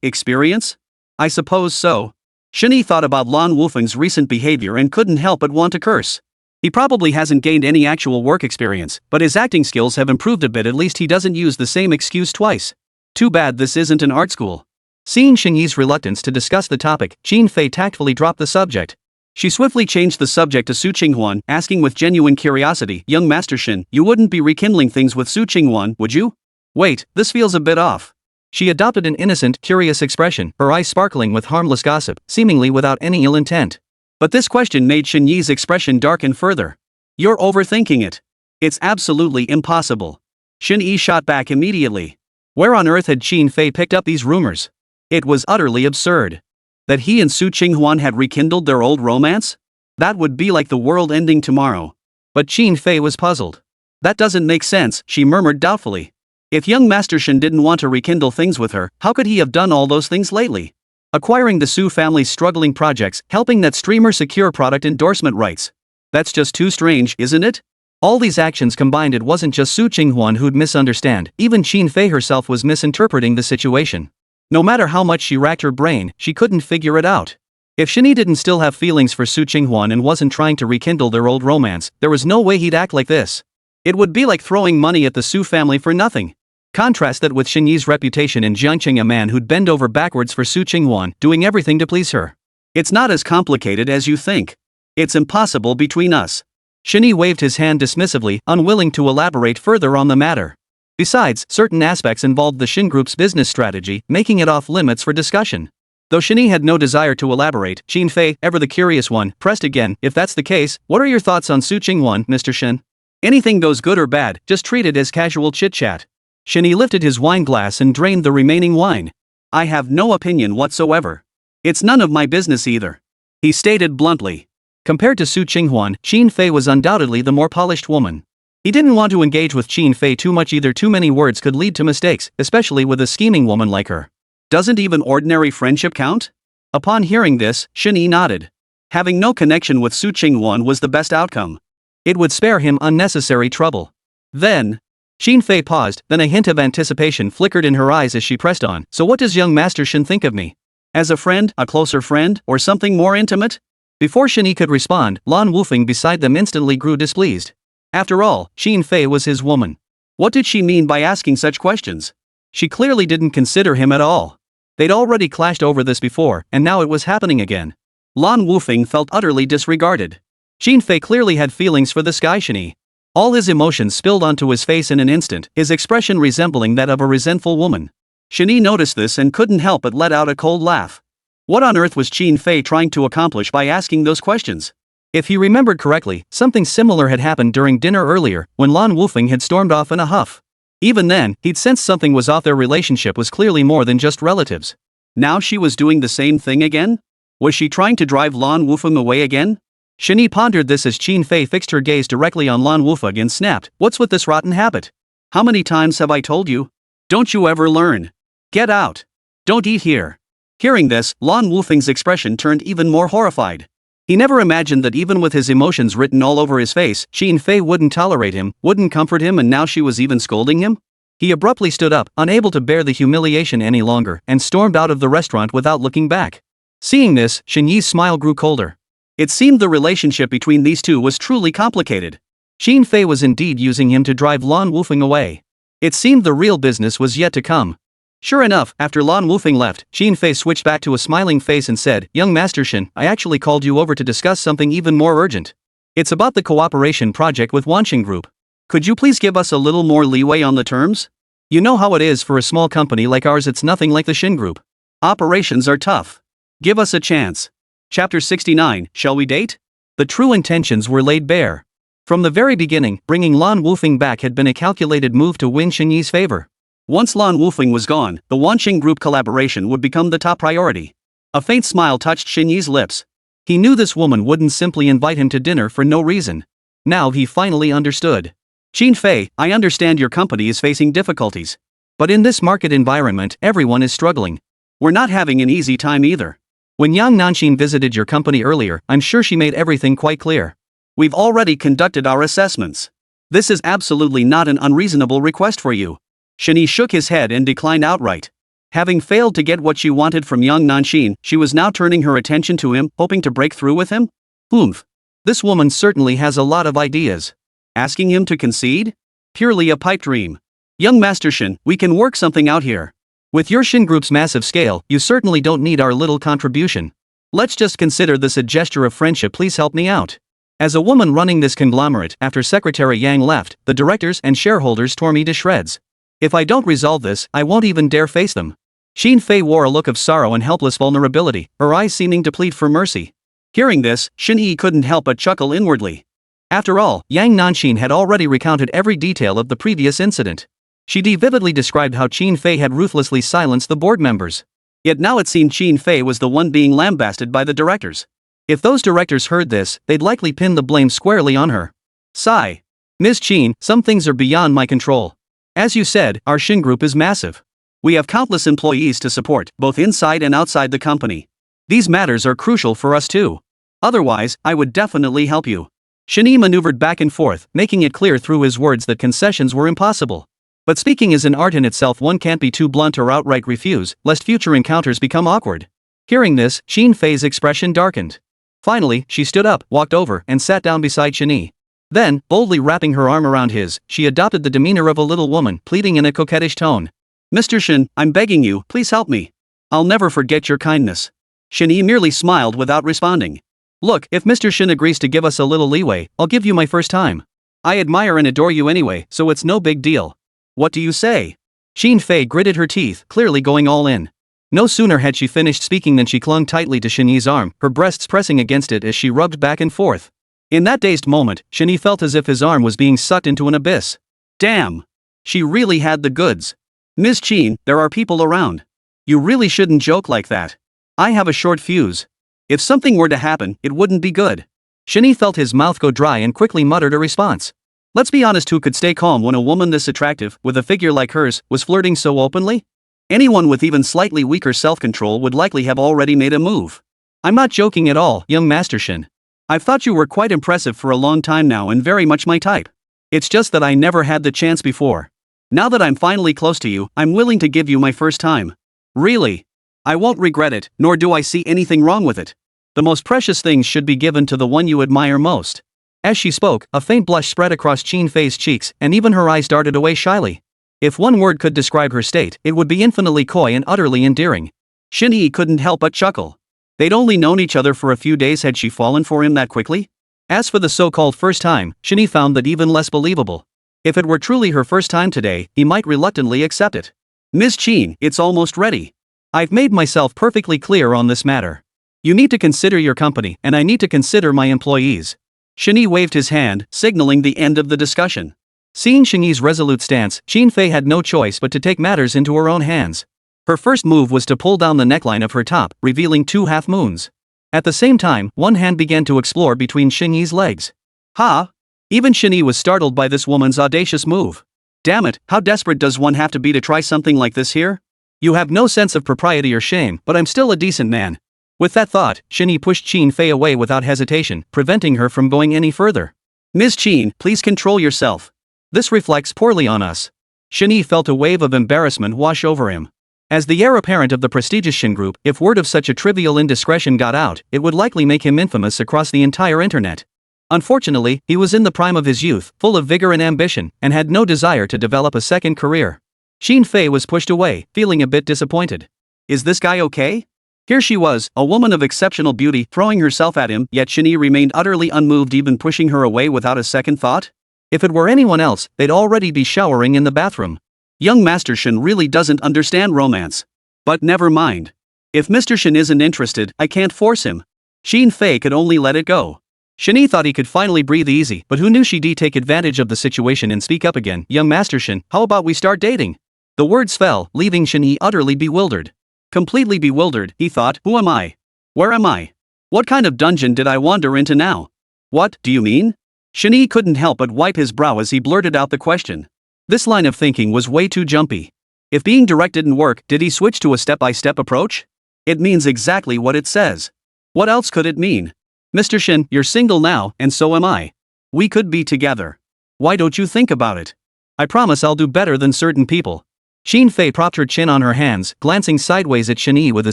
Experience? I suppose so. Shen Yi thought about Lan Wufeng's recent behavior and couldn't help but want to curse. He probably hasn't gained any actual work experience, but his acting skills have improved a bit. At least he doesn't use the same excuse twice. Too bad this isn't an art school. Seeing Shen Yi's reluctance to discuss the topic, Qin Fei tactfully dropped the subject. She swiftly changed the subject to Su Qinghuan, asking with genuine curiosity, "Young Master Shen, you wouldn't be rekindling things with Su Qinghuan, would you?" "Wait, this feels a bit off." She adopted an innocent, curious expression, her eyes sparkling with harmless gossip, seemingly without any ill intent. But this question made Shen Yi's expression darken further. "You're overthinking it. It's absolutely impossible." Shen Yi shot back immediately. Where on earth had Qin Fei picked up these rumors? It was utterly absurd. That he and Su Qinghuan had rekindled their old romance? That would be like the world ending tomorrow. But Qin Fei was puzzled. "That doesn't make sense," she murmured doubtfully. If young Master Shen didn't want to rekindle things with her, how could he have done all those things lately? Acquiring the Su family's struggling projects, helping that streamer secure product endorsement rights. That's just too strange, isn't it? All these actions combined, it wasn't just Su Qinghuan who'd misunderstand, even Qin Fei herself was misinterpreting the situation. No matter how much she racked her brain, she couldn't figure it out. If Shen Yi didn't still have feelings for Su Qinghuan and wasn't trying to rekindle their old romance, there was no way he'd act like this. It would be like throwing money at the Su family for nothing. Contrast that with Shen Yi's reputation in Jiangqing, a man who'd bend over backwards for Su Qinghuan, doing everything to please her. "It's not as complicated as you think. It's impossible between us." Shen Yi waved his hand dismissively, unwilling to elaborate further on the matter. Besides, certain aspects involved the Shen Group's business strategy, making it off limits for discussion. Though Shen Yi had no desire to elaborate, Qin Fei, ever the curious one, pressed again. "If that's the case, what are your thoughts on Su Qinghuan, Mr. Shen? Anything goes, good or bad, just treat it as casual chit-chat." Shen Yi lifted his wine glass and drained the remaining wine. "I have no opinion whatsoever. It's none of my business either," he stated bluntly. Compared to Su Qinghuan, Qin Fei was undoubtedly the more polished woman. He didn't want to engage with Qin Fei too much either. Too many words could lead to mistakes, especially with a scheming woman like her. Doesn't even ordinary friendship count? Upon hearing this, Shen Yi nodded. Having no connection with Su Qinghuan was the best outcome. It would spare him unnecessary trouble. Then, Qin Fei paused, then a hint of anticipation flickered in her eyes as she pressed on. "So what does young Master Shen think of me? As a friend, a closer friend, or something more intimate?" Before Shen Yi could respond, Lan Wufeng beside them instantly grew displeased. After all, Qin Fei was his woman. What did she mean by asking such questions? She clearly didn't consider him at all. They'd already clashed over this before, and now it was happening again. Lan Wufeng felt utterly disregarded. Qin Fei clearly had feelings for this guy Shen Yi. All his emotions spilled onto his face in an instant, his expression resembling that of a resentful woman. Shen Yi noticed this and couldn't help but let out a cold laugh. What on earth was Qin Fei trying to accomplish by asking those questions? If he remembered correctly, something similar had happened during dinner earlier, when Lan Wufeng had stormed off in a huff. Even then, he'd sensed something was off. Their relationship was clearly more than just relatives. Now she was doing the same thing again? Was she trying to drive Lan Wufeng away again? Shen Yi pondered this as Qin Fei fixed her gaze directly on Lan Wufeng and snapped, "What's with this rotten habit? How many times have I told you? Don't you ever learn? Get out. Don't eat here." Hearing this, Lan Wufeng's expression turned even more horrified. He never imagined that even with his emotions written all over his face, Qin Fei wouldn't tolerate him, wouldn't comfort him, and now she was even scolding him? He abruptly stood up, unable to bear the humiliation any longer, and stormed out of the restaurant without looking back. Seeing this, Shen Yi's smile grew colder. It seemed the relationship between these two was truly complicated. Qin Fei was indeed using him to drive Lan Wufeng away. It seemed the real business was yet to come. Sure enough, after Lan Wufeng left, Qin Fei switched back to a smiling face and said, "Young Master Shen, I actually called you over to discuss something even more urgent. It's about the cooperation project with Wansheng Group. Could you please give us a little more leeway on the terms? You know how it is for a small company like ours. It's nothing like the Shen Group. Operations are tough. Give us a chance." Chapter 69, Shall We Date? The true intentions were laid bare. From the very beginning, bringing Lan Wufeng back had been a calculated move to win Shen Yi's favor. Once Lan Wufeng was gone, the Wansheng Group collaboration would become the top priority. A faint smile touched Shen Yi's lips. He knew this woman wouldn't simply invite him to dinner for no reason. Now he finally understood. Qin Fei, I understand your company is facing difficulties. But in this market environment, everyone is struggling. We're not having an easy time either. When Yang Nanxin visited your company earlier, I'm sure she made everything quite clear. We've already conducted our assessments. This is absolutely not an unreasonable request for you. Shen Yi shook his head and declined outright. Having failed to get what she wanted from Yang Nanxin, she was now turning her attention to him, hoping to break through with him? Oomph. This woman certainly has a lot of ideas. Asking him to concede? Purely a pipe dream. Young Master Shen, we can work something out here. With your Shen Group's massive scale, you certainly don't need our little contribution. Let's just consider this a gesture of friendship. Please help me out. As a woman running this conglomerate, after Secretary Yang left, the directors and shareholders tore me to shreds. If I don't resolve this, I won't even dare face them. Qin Fei wore a look of sorrow and helpless vulnerability, her eyes seeming to plead for mercy. Hearing this, Shen Yi couldn't help but chuckle inwardly. After all, Yang Nanxin had already recounted every detail of the previous incident. She vividly described how Qin Fei had ruthlessly silenced the board members. Yet now it seemed Qin Fei was the one being lambasted by the directors. If those directors heard this, they'd likely pin the blame squarely on her. Sigh. Ms. Qin, some things are beyond my control. As you said, our Shen Group is massive. We have countless employees to support, both inside and outside the company. These matters are crucial for us too. Otherwise, I would definitely help you. Shen Yi maneuvered back and forth, making it clear through his words that concessions were impossible. But speaking is an art in itself. One can't be too blunt or outright refuse, lest future encounters become awkward. Hearing this, Qin Fei's expression darkened. Finally, she stood up, walked over, and sat down beside Shen Yi. Then, boldly wrapping her arm around his, she adopted the demeanor of a little woman, pleading in a coquettish tone. Mr. Shen, I'm begging you, please help me. I'll never forget your kindness. Shen Yi merely smiled without responding. Look, if Mr. Shen agrees to give us a little leeway, I'll give you my first time. I admire and adore you anyway, so it's no big deal. What do you say? Qin Fei gritted her teeth, clearly going all in. No sooner had she finished speaking than she clung tightly to Shen Yi's arm, her breasts pressing against it as she rubbed back and forth. In that dazed moment, Shen Yi felt as if his arm was being sucked into an abyss. Damn! She really had the goods. Ms. Qin, there are people around. You really shouldn't joke like that. I have a short fuse. If something were to happen, it wouldn't be good. Shen Yi felt his mouth go dry and quickly muttered a response. Let's be honest, who could stay calm when a woman this attractive, with a figure like hers, was flirting so openly? Anyone with even slightly weaker self-control would likely have already made a move. I'm not joking at all, young Master Shen. I've thought you were quite impressive for a long time now and very much my type. It's just that I never had the chance before. Now that I'm finally close to you, I'm willing to give you my first time. Really? I won't regret it, nor do I see anything wrong with it. The most precious things should be given to the one you admire most. As she spoke, a faint blush spread across Qin Fei's cheeks, and even her eyes darted away shyly. If one word could describe her state, it would be infinitely coy and utterly endearing. Shen Yi couldn't help but chuckle. They'd only known each other for a few days. Had she fallen for him that quickly? As for the so-called first time, Shen Yi found that even less believable. If it were truly her first time today, he might reluctantly accept it. Ms. Qin, it's almost ready. I've made myself perfectly clear on this matter. You need to consider your company, and I need to consider my employees. Shen Yi waved his hand, signaling the end of the discussion. Seeing Shen Yi's resolute stance, Qin Fei had no choice but to take matters into her own hands. Her first move was to pull down the neckline of her top, revealing 2 half-moons. At the same time, one hand began to explore between Shen Yi's legs. Ha! Even Shen Yi was startled by this woman's audacious move. Damn it, how desperate does one have to be to try something like this here? You have no sense of propriety or shame, but I'm still a decent man. With that thought, Shen Yi pushed Qin Fei away without hesitation, preventing her from going any further. Ms. Qin, please control yourself. This reflects poorly on us. Shen Yi felt a wave of embarrassment wash over him. As the heir apparent of the prestigious Shen Group, if word of such a trivial indiscretion got out, it would likely make him infamous across the entire internet. Unfortunately, he was in the prime of his youth, full of vigor and ambition, and had no desire to develop a second career. Qin Fei was pushed away, feeling a bit disappointed. Is this guy okay? Here she was, a woman of exceptional beauty, throwing herself at him, yet Shen Yi remained utterly unmoved, even pushing her away without a second thought? If it were anyone else, they'd already be showering in the bathroom. Young Master Shen really doesn't understand romance. But never mind. If Mr. Shen isn't interested, I can't force him. Shen Fei could only let it go. Shen Yi thought he could finally breathe easy, but who knew she'd take advantage of the situation and speak up again. Young Master Shen, how about we start dating? The words fell, leaving Shen Yi utterly bewildered. Completely bewildered, he thought, who am I? Where am I? What kind of dungeon did I wander into now? What do you mean? Shen Yi couldn't help but wipe his brow as he blurted out the question. This line of thinking was way too jumpy. If being direct didn't work, did he switch to a step-by-step approach? It means exactly what it says. What else could it mean? Mr. Shen, you're single now, and so am I. We could be together. Why don't you think about it? I promise I'll do better than certain people. Shen Fei propped her chin on her hands, glancing sideways at Shen Yi with a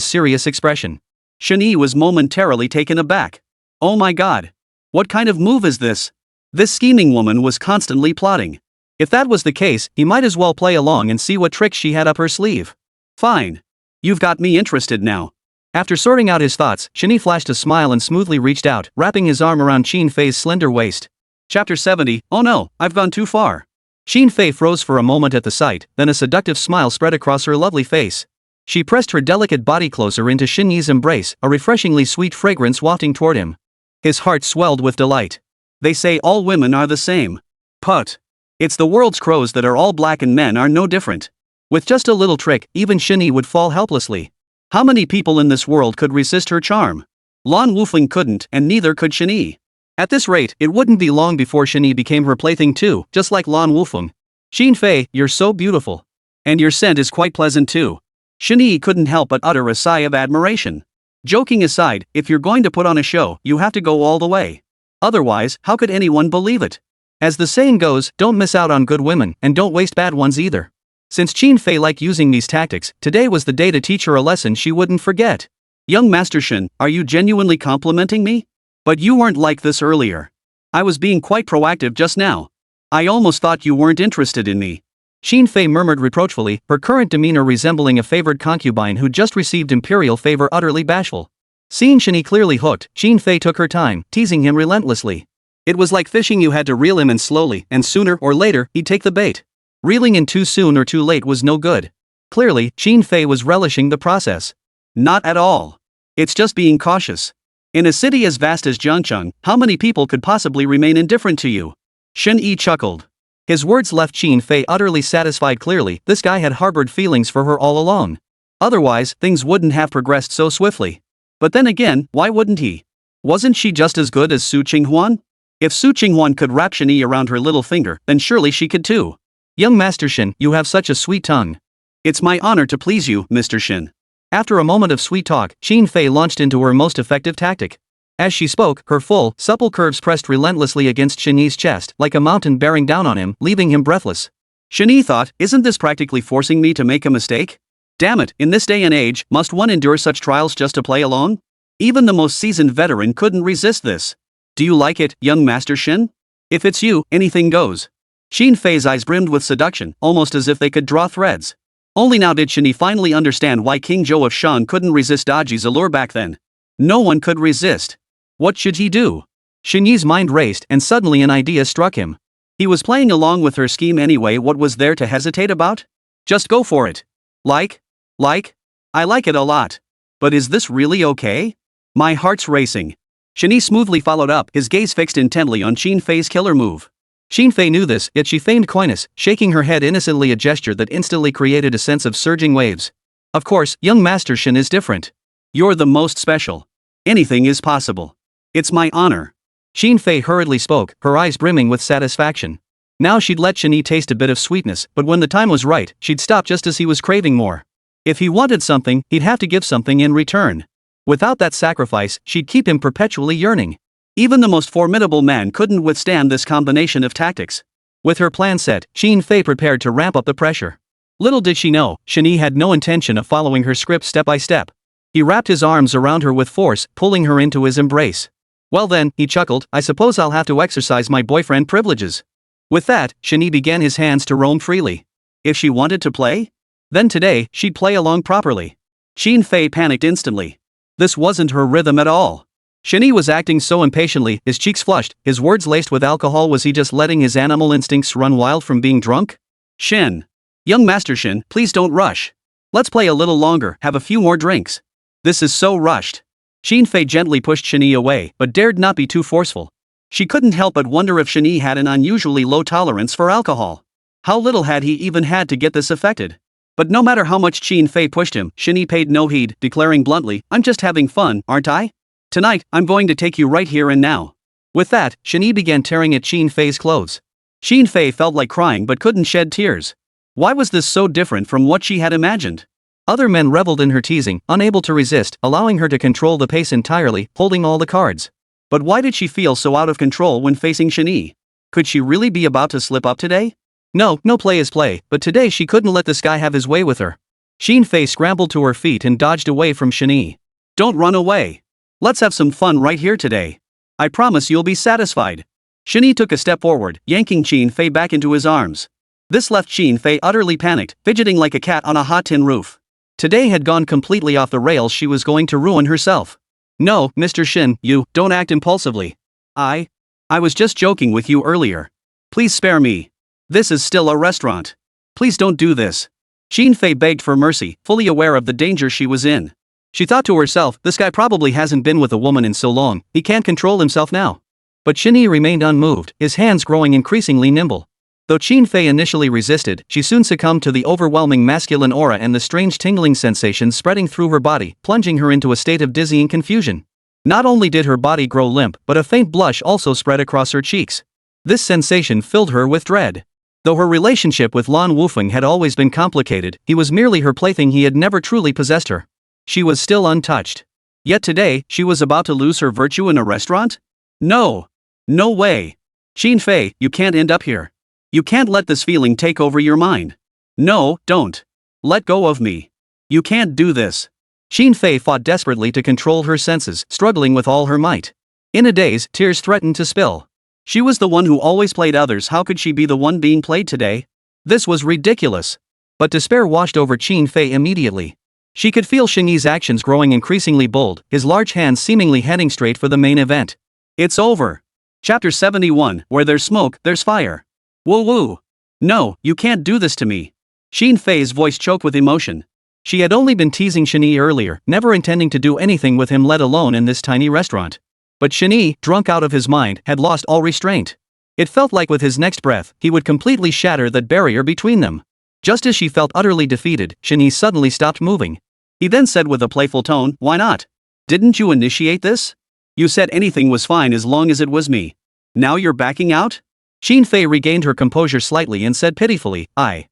serious expression. Shen Yi was momentarily taken aback. Oh my god. What kind of move is this? This scheming woman was constantly plotting. If that was the case, he might as well play along and see what tricks she had up her sleeve. Fine. You've got me interested now. After sorting out his thoughts, Shen Yi flashed a smile and smoothly reached out, wrapping his arm around Shen Fei's slender waist. Chapter 70, oh no, I've gone too far. Shen Fei froze for a moment at the sight, then a seductive smile spread across her lovely face. She pressed her delicate body closer into Shen Yi's embrace, a refreshingly sweet fragrance wafting toward him. His heart swelled with delight. They say all women are the same. Put. It's the world's crows that are all black and men are no different. With just a little trick, even Shen Yi would fall helplessly. How many people in this world could resist her charm? Lan Wufeng couldn't, and neither could Shen Yi. At this rate, it wouldn't be long before Shen Yi became her plaything too, just like Lan Wufeng. Shen Fei, you're so beautiful. And your scent is quite pleasant too. Shen Yi couldn't help but utter a sigh of admiration. Joking aside, if you're going to put on a show, you have to go all the way. Otherwise, how could anyone believe it? As the saying goes, don't miss out on good women, and don't waste bad ones either. Since Shen Fei liked using these tactics, today was the day to teach her a lesson she wouldn't forget. Young Master Shen, are you genuinely complimenting me? But you weren't like this earlier. I was being quite proactive just now. I almost thought you weren't interested in me. Shen Fei murmured reproachfully, her current demeanor resembling a favored concubine who just received imperial favor, utterly bashful. Seeing Shen Yi clearly hooked, Shen Fei took her time, teasing him relentlessly. It was like fishing, you had to reel him in slowly, and sooner or later, he'd take the bait. Reeling in too soon or too late was no good. Clearly, Shen Fei was relishing the process. Not at all. It's just being cautious. In a city as vast as Jiangcheng, how many people could possibly remain indifferent to you? Shen Yi chuckled. His words left Shen Fei utterly satisfied. Clearly, this guy had harbored feelings for her all along. Otherwise, things wouldn't have progressed so swiftly. But then again, why wouldn't he? Wasn't she just as good as Su Qinghuan? If Su Qinghuan could wrap Shen Yi around her little finger, then surely she could too. Young Master Shen, you have such a sweet tongue. It's my honor to please you, Mr. Shen. After a moment of sweet talk, Shen Fei launched into her most effective tactic. As she spoke, her full, supple curves pressed relentlessly against Shen Yi's chest, like a mountain bearing down on him, leaving him breathless. Shen Yi thought, isn't this practically forcing me to make a mistake? Damn it, in this day and age, must one endure such trials just to play along? Even the most seasoned veteran couldn't resist this. Do you like it, young Master Shen? If it's you, anything goes. Shen Fei's eyes brimmed with seduction, almost as if they could draw threads. Only now did Shen Yi finally understand why King Zhou of Shan couldn't resist Daji's allure back then. No one could resist. What should he do? Shen Yi's mind raced, and suddenly an idea struck him. He was playing along with her scheme anyway. What was there to hesitate about? Just go for it. Like? I like it a lot. But is this really okay? My heart's racing. Shen Yi smoothly followed up, his gaze fixed intently on Shen Fei's killer move. Shen Fei knew this, yet she feigned coyness, shaking her head innocently, a gesture that instantly created a sense of surging waves. Of course, young Master Shen is different. You're the most special. Anything is possible. It's my honor. Shen Fei hurriedly spoke, her eyes brimming with satisfaction. Now she'd let Shen Yi taste a bit of sweetness, but when the time was right, she'd stop just as he was craving more. If he wanted something, he'd have to give something in return. Without that sacrifice, she'd keep him perpetually yearning. Even the most formidable man couldn't withstand this combination of tactics. With her plan set, Shen Fei prepared to ramp up the pressure. Little did she know, Shen Yi had no intention of following her script step by step. He wrapped his arms around her with force, pulling her into his embrace. Well then, he chuckled, I suppose I'll have to exercise my boyfriend privileges. With that, Shen Yi began his hands to roam freely. If she wanted to play? Then today, she'd play along properly. Shen Fei panicked instantly. This wasn't her rhythm at all. Shen Yi was acting so impatiently, his cheeks flushed, his words laced with alcohol. Was he just letting his animal instincts run wild from being drunk? Shen. Young Master Shen, please don't rush. Let's play a little longer, have a few more drinks. This is so rushed. Shen Fei gently pushed Shen Yi away, but dared not be too forceful. She couldn't help but wonder if Shen Yi had an unusually low tolerance for alcohol. How little had he even had to get this affected? But no matter how much Shen Fei pushed him, Shen Yi paid no heed, declaring bluntly, "I'm just having fun, aren't I? Tonight, I'm going to take you right here and now." With that, Shen Yi began tearing at Shen Fei's clothes. Shen Fei felt like crying but couldn't shed tears. Why was this so different from what she had imagined? Other men reveled in her teasing, unable to resist, allowing her to control the pace entirely, holding all the cards. But why did she feel so out of control when facing Shen Yi? Could she really be about to slip up today? No play is play, but today she couldn't let this guy have his way with her. Shen Fei scrambled to her feet and dodged away from Shen Yi. "Don't run away. Let's have some fun right here today. I promise you'll be satisfied." Shen Yi took a step forward, yanking Shen Fei back into his arms. This left Shen Fei utterly panicked, fidgeting like a cat on a hot tin roof. Today had gone completely off the rails. She was going to ruin herself. "No, Mr. Shen, you don't act impulsively. I was just joking with you earlier. Please spare me. This is still a restaurant. Please don't do this." Shen Fei begged for mercy, fully aware of the danger she was in. She thought to herself, this guy probably hasn't been with a woman in so long, he can't control himself now. But Shen Yi remained unmoved, his hands growing increasingly nimble. Though Shen Fei initially resisted, she soon succumbed to the overwhelming masculine aura and the strange tingling sensation spreading through her body, plunging her into a state of dizzying confusion. Not only did her body grow limp, but a faint blush also spread across her cheeks. This sensation filled her with dread. Though her relationship with Lan Wufeng had always been complicated, he was merely her plaything. He had never truly possessed her. She was still untouched. Yet today, she was about to lose her virtue in a restaurant? No way. Shen Fei, you can't end up here. You can't let this feeling take over your mind. No, don't. Let go of me. You can't do this. Shen Fei fought desperately to control her senses, struggling with all her might. In a daze, tears threatened to spill. She was the one who always played others. How could she be the one being played today? This was ridiculous. But despair washed over Shen Fei immediately. She could feel Shen Yi's actions growing increasingly bold, his large hands seemingly heading straight for the main event. It's over. Chapter 71, Where there's smoke, there's fire. Woo. No, you can't do this to me. Shen Fei's voice choked with emotion. She had only been teasing Shen Yi earlier, never intending to do anything with him, let alone in this tiny restaurant. But Shen Yi, drunk out of his mind, had lost all restraint. It felt like with his next breath, he would completely shatter that barrier between them. Just as she felt utterly defeated, Shen Yi suddenly stopped moving. He then said with a playful tone, "Why not? Didn't you initiate this? You said anything was fine as long as it was me. Now you're backing out?" Shen Fei regained her composure slightly and said pitifully, I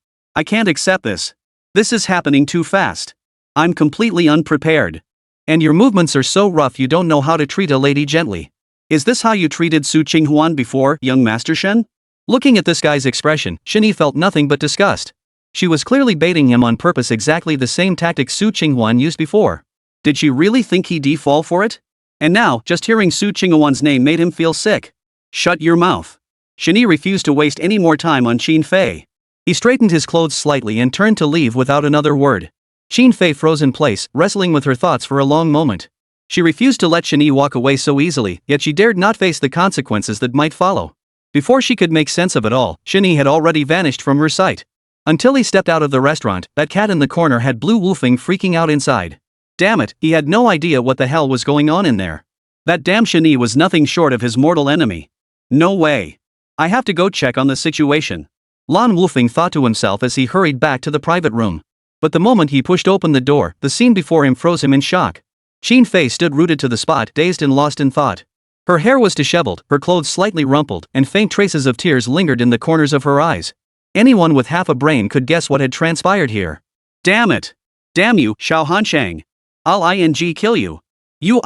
can't accept this. This is happening too fast. I'm completely unprepared. And your movements are so rough you don't know how to treat a lady gently. Is this how you treated Su Qinghuan before, young Master Shen?" Looking at this guy's expression, Shen Yi felt nothing but disgust. She was clearly baiting him on purpose, exactly the same tactic Su Qinghuan used before. Did she really think he'd fall for it? And now, just hearing Su Qinghuan's name made him feel sick. Shut your mouth. Shen Yi refused to waste any more time on Shen Fei. He straightened his clothes slightly and turned to leave without another word. Shen Fei froze in place, wrestling with her thoughts for a long moment. She refused to let Shen Yi walk away so easily, yet she dared not face the consequences that might follow. Before she could make sense of it all, Shen Yi had already vanished from her sight. Until he stepped out of the restaurant, that cat in the corner had Blue Wufeng freaking out inside. Damn it, he had no idea what the hell was going on in there. That damn Shen Yi was nothing short of his mortal enemy. No way. I have to go check on the situation. Lan Wufeng thought to himself as he hurried back to the private room. But the moment he pushed open the door, the scene before him froze him in shock. Shen Fei stood rooted to the spot, dazed and lost in thought. Her hair was disheveled, her clothes slightly rumpled, and faint traces of tears lingered in the corners of her eyes. Anyone with half a brain could guess what had transpired here. Damn it! Damn you, Xiao Hansheng! I'll kill you! You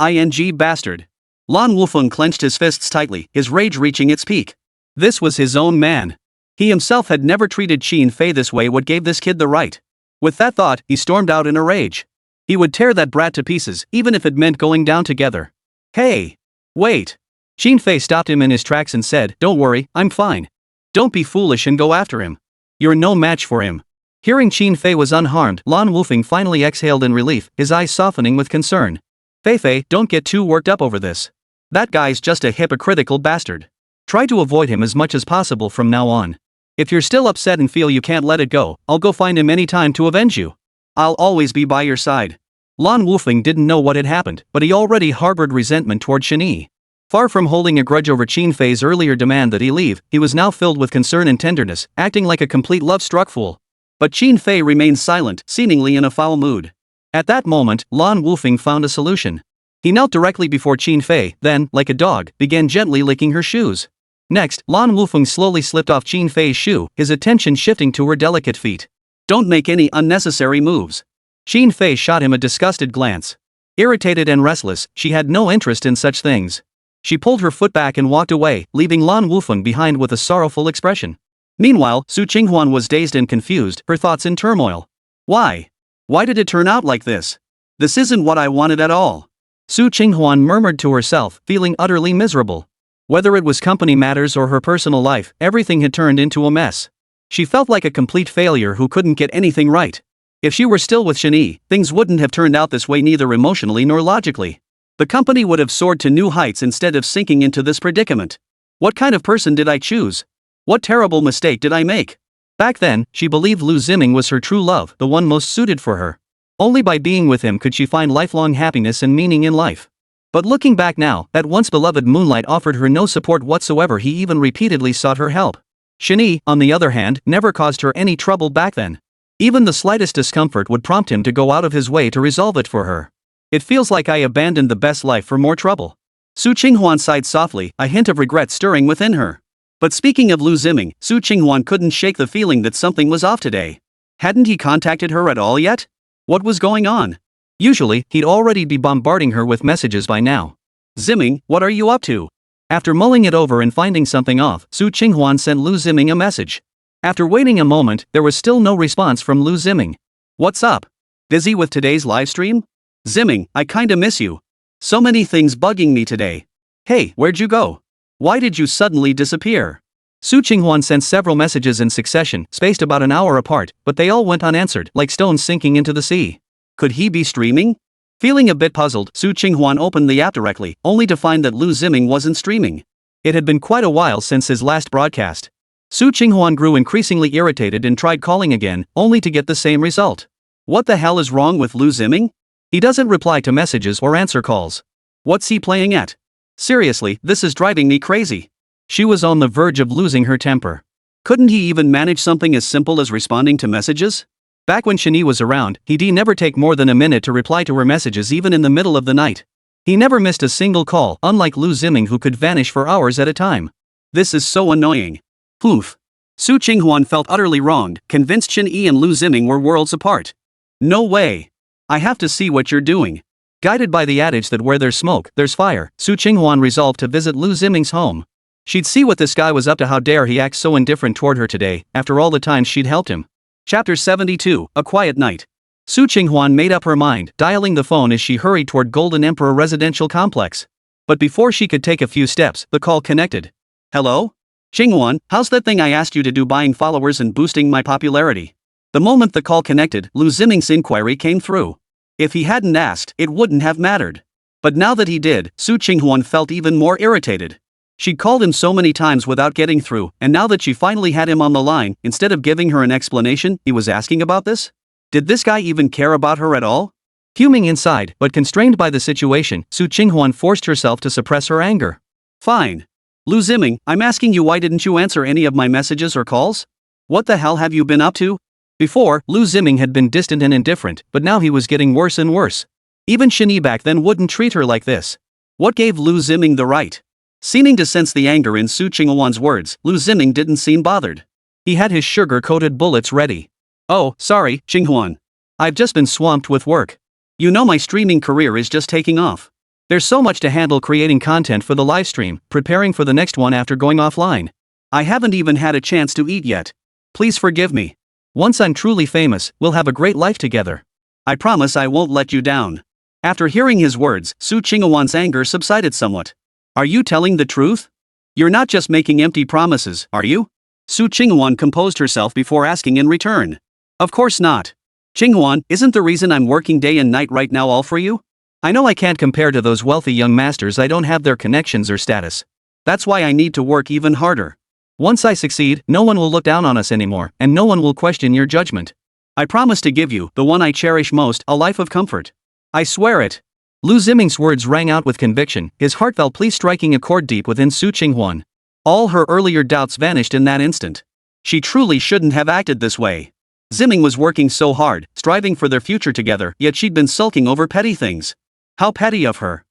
bastard! Lan Wufeng clenched his fists tightly, his rage reaching its peak. This was his own man. He himself had never treated Shen Fei this way. What gave this kid the right? With that thought, he stormed out in a rage. He would tear that brat to pieces, even if it meant going down together. Hey! Wait! Shen Fei stopped him in his tracks and said, "Don't worry, I'm fine. Don't be foolish and go after him. You're no match for him." Hearing Shen Fei was unharmed, Lan Wufeng finally exhaled in relief, his eyes softening with concern. Fei, don't get too worked up over this. That guy's just a hypocritical bastard. Try to avoid him as much as possible from now on. If you're still upset and feel you can't let it go, I'll go find him anytime to avenge you. I'll always be by your side. Lan Wufeng didn't know what had happened, but he already harbored resentment toward Shen Yi. Far from holding a grudge over Qin Fei's earlier demand that he leave, he was now filled with concern and tenderness, acting like a complete love-struck fool. But Qin Fei remained silent, seemingly in a foul mood. At that moment, Lan Wufeng found a solution. He knelt directly before Qin Fei, then, like a dog, began gently licking her shoes. Next, Lan Wufeng slowly slipped off Qin Fei's shoe, his attention shifting to her delicate feet. "Don't make any unnecessary moves." Qin Fei shot him a disgusted glance. Irritated and restless, she had no interest in such things. She pulled her foot back and walked away, leaving Lan Wufeng behind with a sorrowful expression. Meanwhile, Su Qinghuan was dazed and confused, her thoughts in turmoil. Why? Why did it turn out like this? This isn't what I wanted at all. Su Qinghuan murmured to herself, feeling utterly miserable. Whether it was company matters or her personal life, everything had turned into a mess. She felt like a complete failure who couldn't get anything right. If she were still with Shen Yi, things wouldn't have turned out this way neither emotionally nor logically. The company would have soared to new heights instead of sinking into this predicament. What kind of person did I choose? What terrible mistake did I make? Back then, she believed Liu Ziming was her true love, the one most suited for her. Only by being with him could she find lifelong happiness and meaning in life. But looking back now, that once beloved moonlight offered her no support whatsoever. He even repeatedly sought her help. Shen Yi, on the other hand, never caused her any trouble back then. Even the slightest discomfort would prompt him to go out of his way to resolve it for her. It feels like I abandoned the best life for more trouble. Su Qinghuan sighed softly, a hint of regret stirring within her. But speaking of Liu Ziming, Su Qinghuan couldn't shake the feeling that something was off today. Hadn't he contacted her at all yet? What was going on? Usually, he'd already be bombarding her with messages by now. Ziming, what are you up to? After mulling it over and finding something off, Su Qinghuan sent Liu Ziming a message. After waiting a moment, there was still no response from Liu Ziming. What's up? Busy with today's livestream? Ziming, I kinda miss you. So many things bugging me today. Hey, where'd you go? Why did you suddenly disappear? Su Qinghuan sent several messages in succession, spaced about an hour apart, but they all went unanswered, like stones sinking into the sea. Could he be streaming? Feeling a bit puzzled, Su Qinghuan opened the app directly, only to find that Liu Ziming wasn't streaming. It had been quite a while since his last broadcast. Su Qinghuan grew increasingly irritated and tried calling again, only to get the same result. What the hell is wrong with Liu Ziming? He doesn't reply to messages or answer calls. What's he playing at? Seriously, this is driving me crazy. She was on the verge of losing her temper. Couldn't he even manage something as simple as responding to messages? Back when Shen Yi was around, he'd never take more than a minute to reply to her messages even in the middle of the night. He never missed a single call, unlike Liu Ziming who could vanish for hours at a time. This is so annoying. Poof. Su Qinghuan felt utterly wronged, convinced Shen Yi and Liu Ziming were worlds apart. No way. I have to see what you're doing. Guided by the adage that where there's smoke, there's fire, Su Qinghuan resolved to visit Liu Ziming's home. She'd see what this guy was up to. How dare he act so indifferent toward her today, after all the times she'd helped him. Chapter 72, A Quiet Night. Su Qinghuan made up her mind, dialing the phone as she hurried toward Golden Emperor Residential Complex. But before she could take a few steps, the call connected. Hello? Qinghuan, how's that thing I asked you to do, buying followers and boosting my popularity? The moment the call connected, Liu Ziming's inquiry came through. If he hadn't asked, it wouldn't have mattered. But now that he did, Su Qinghuan felt even more irritated. She'd called him so many times without getting through, and now that she finally had him on the line, instead of giving her an explanation, he was asking about this? Did this guy even care about her at all? Fuming inside, but constrained by the situation, Su Qinghuan forced herself to suppress her anger. Fine. Liu Ziming, I'm asking you, why didn't you answer any of my messages or calls? What the hell have you been up to? Before, Liu Ziming had been distant and indifferent, but now he was getting worse and worse. Even Shen Yi back then wouldn't treat her like this. What gave Liu Ziming the right? Seeming to sense the anger in Su Qinghuan's words, Liu Ziming didn't seem bothered. He had his sugar-coated bullets ready. Oh, sorry, Qinghuan. I've just been swamped with work. You know my streaming career is just taking off. There's so much to handle, creating content for the livestream, preparing for the next one after going offline. I haven't even had a chance to eat yet. Please forgive me. Once I'm truly famous, we'll have a great life together. I promise I won't let you down. After hearing his words, Su Qinghuan's anger subsided somewhat. Are you telling the truth? You're not just making empty promises, are you? Su Qinghuan composed herself before asking in return. Of course not. Qinghuan, isn't the reason I'm working day and night right now all for you? I know I can't compare to those wealthy young masters. I don't have their connections or status. That's why I need to work even harder. Once I succeed, no one will look down on us anymore, and no one will question your judgment. I promise to give you, the one I cherish most, a life of comfort. I swear it. Liu Ziming's words rang out with conviction, his heartfelt plea striking a chord deep within Su Qinghuan. All her earlier doubts vanished in that instant. She truly shouldn't have acted this way. Ziming was working so hard, striving for their future together, yet she'd been sulking over petty things. How petty of her.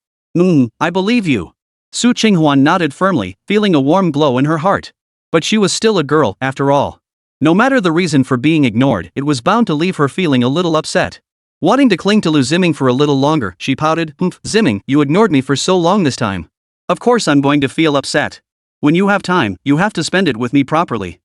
I believe you. Su Qinghuan nodded firmly, feeling a warm glow in her heart. But she was still a girl, after all. No matter the reason for being ignored, it was bound to leave her feeling a little upset. Wanting to cling to Liu Ziming for a little longer, she pouted, Ziming, you ignored me for so long this time. Of course I'm going to feel upset. When you have time, you have to spend it with me properly.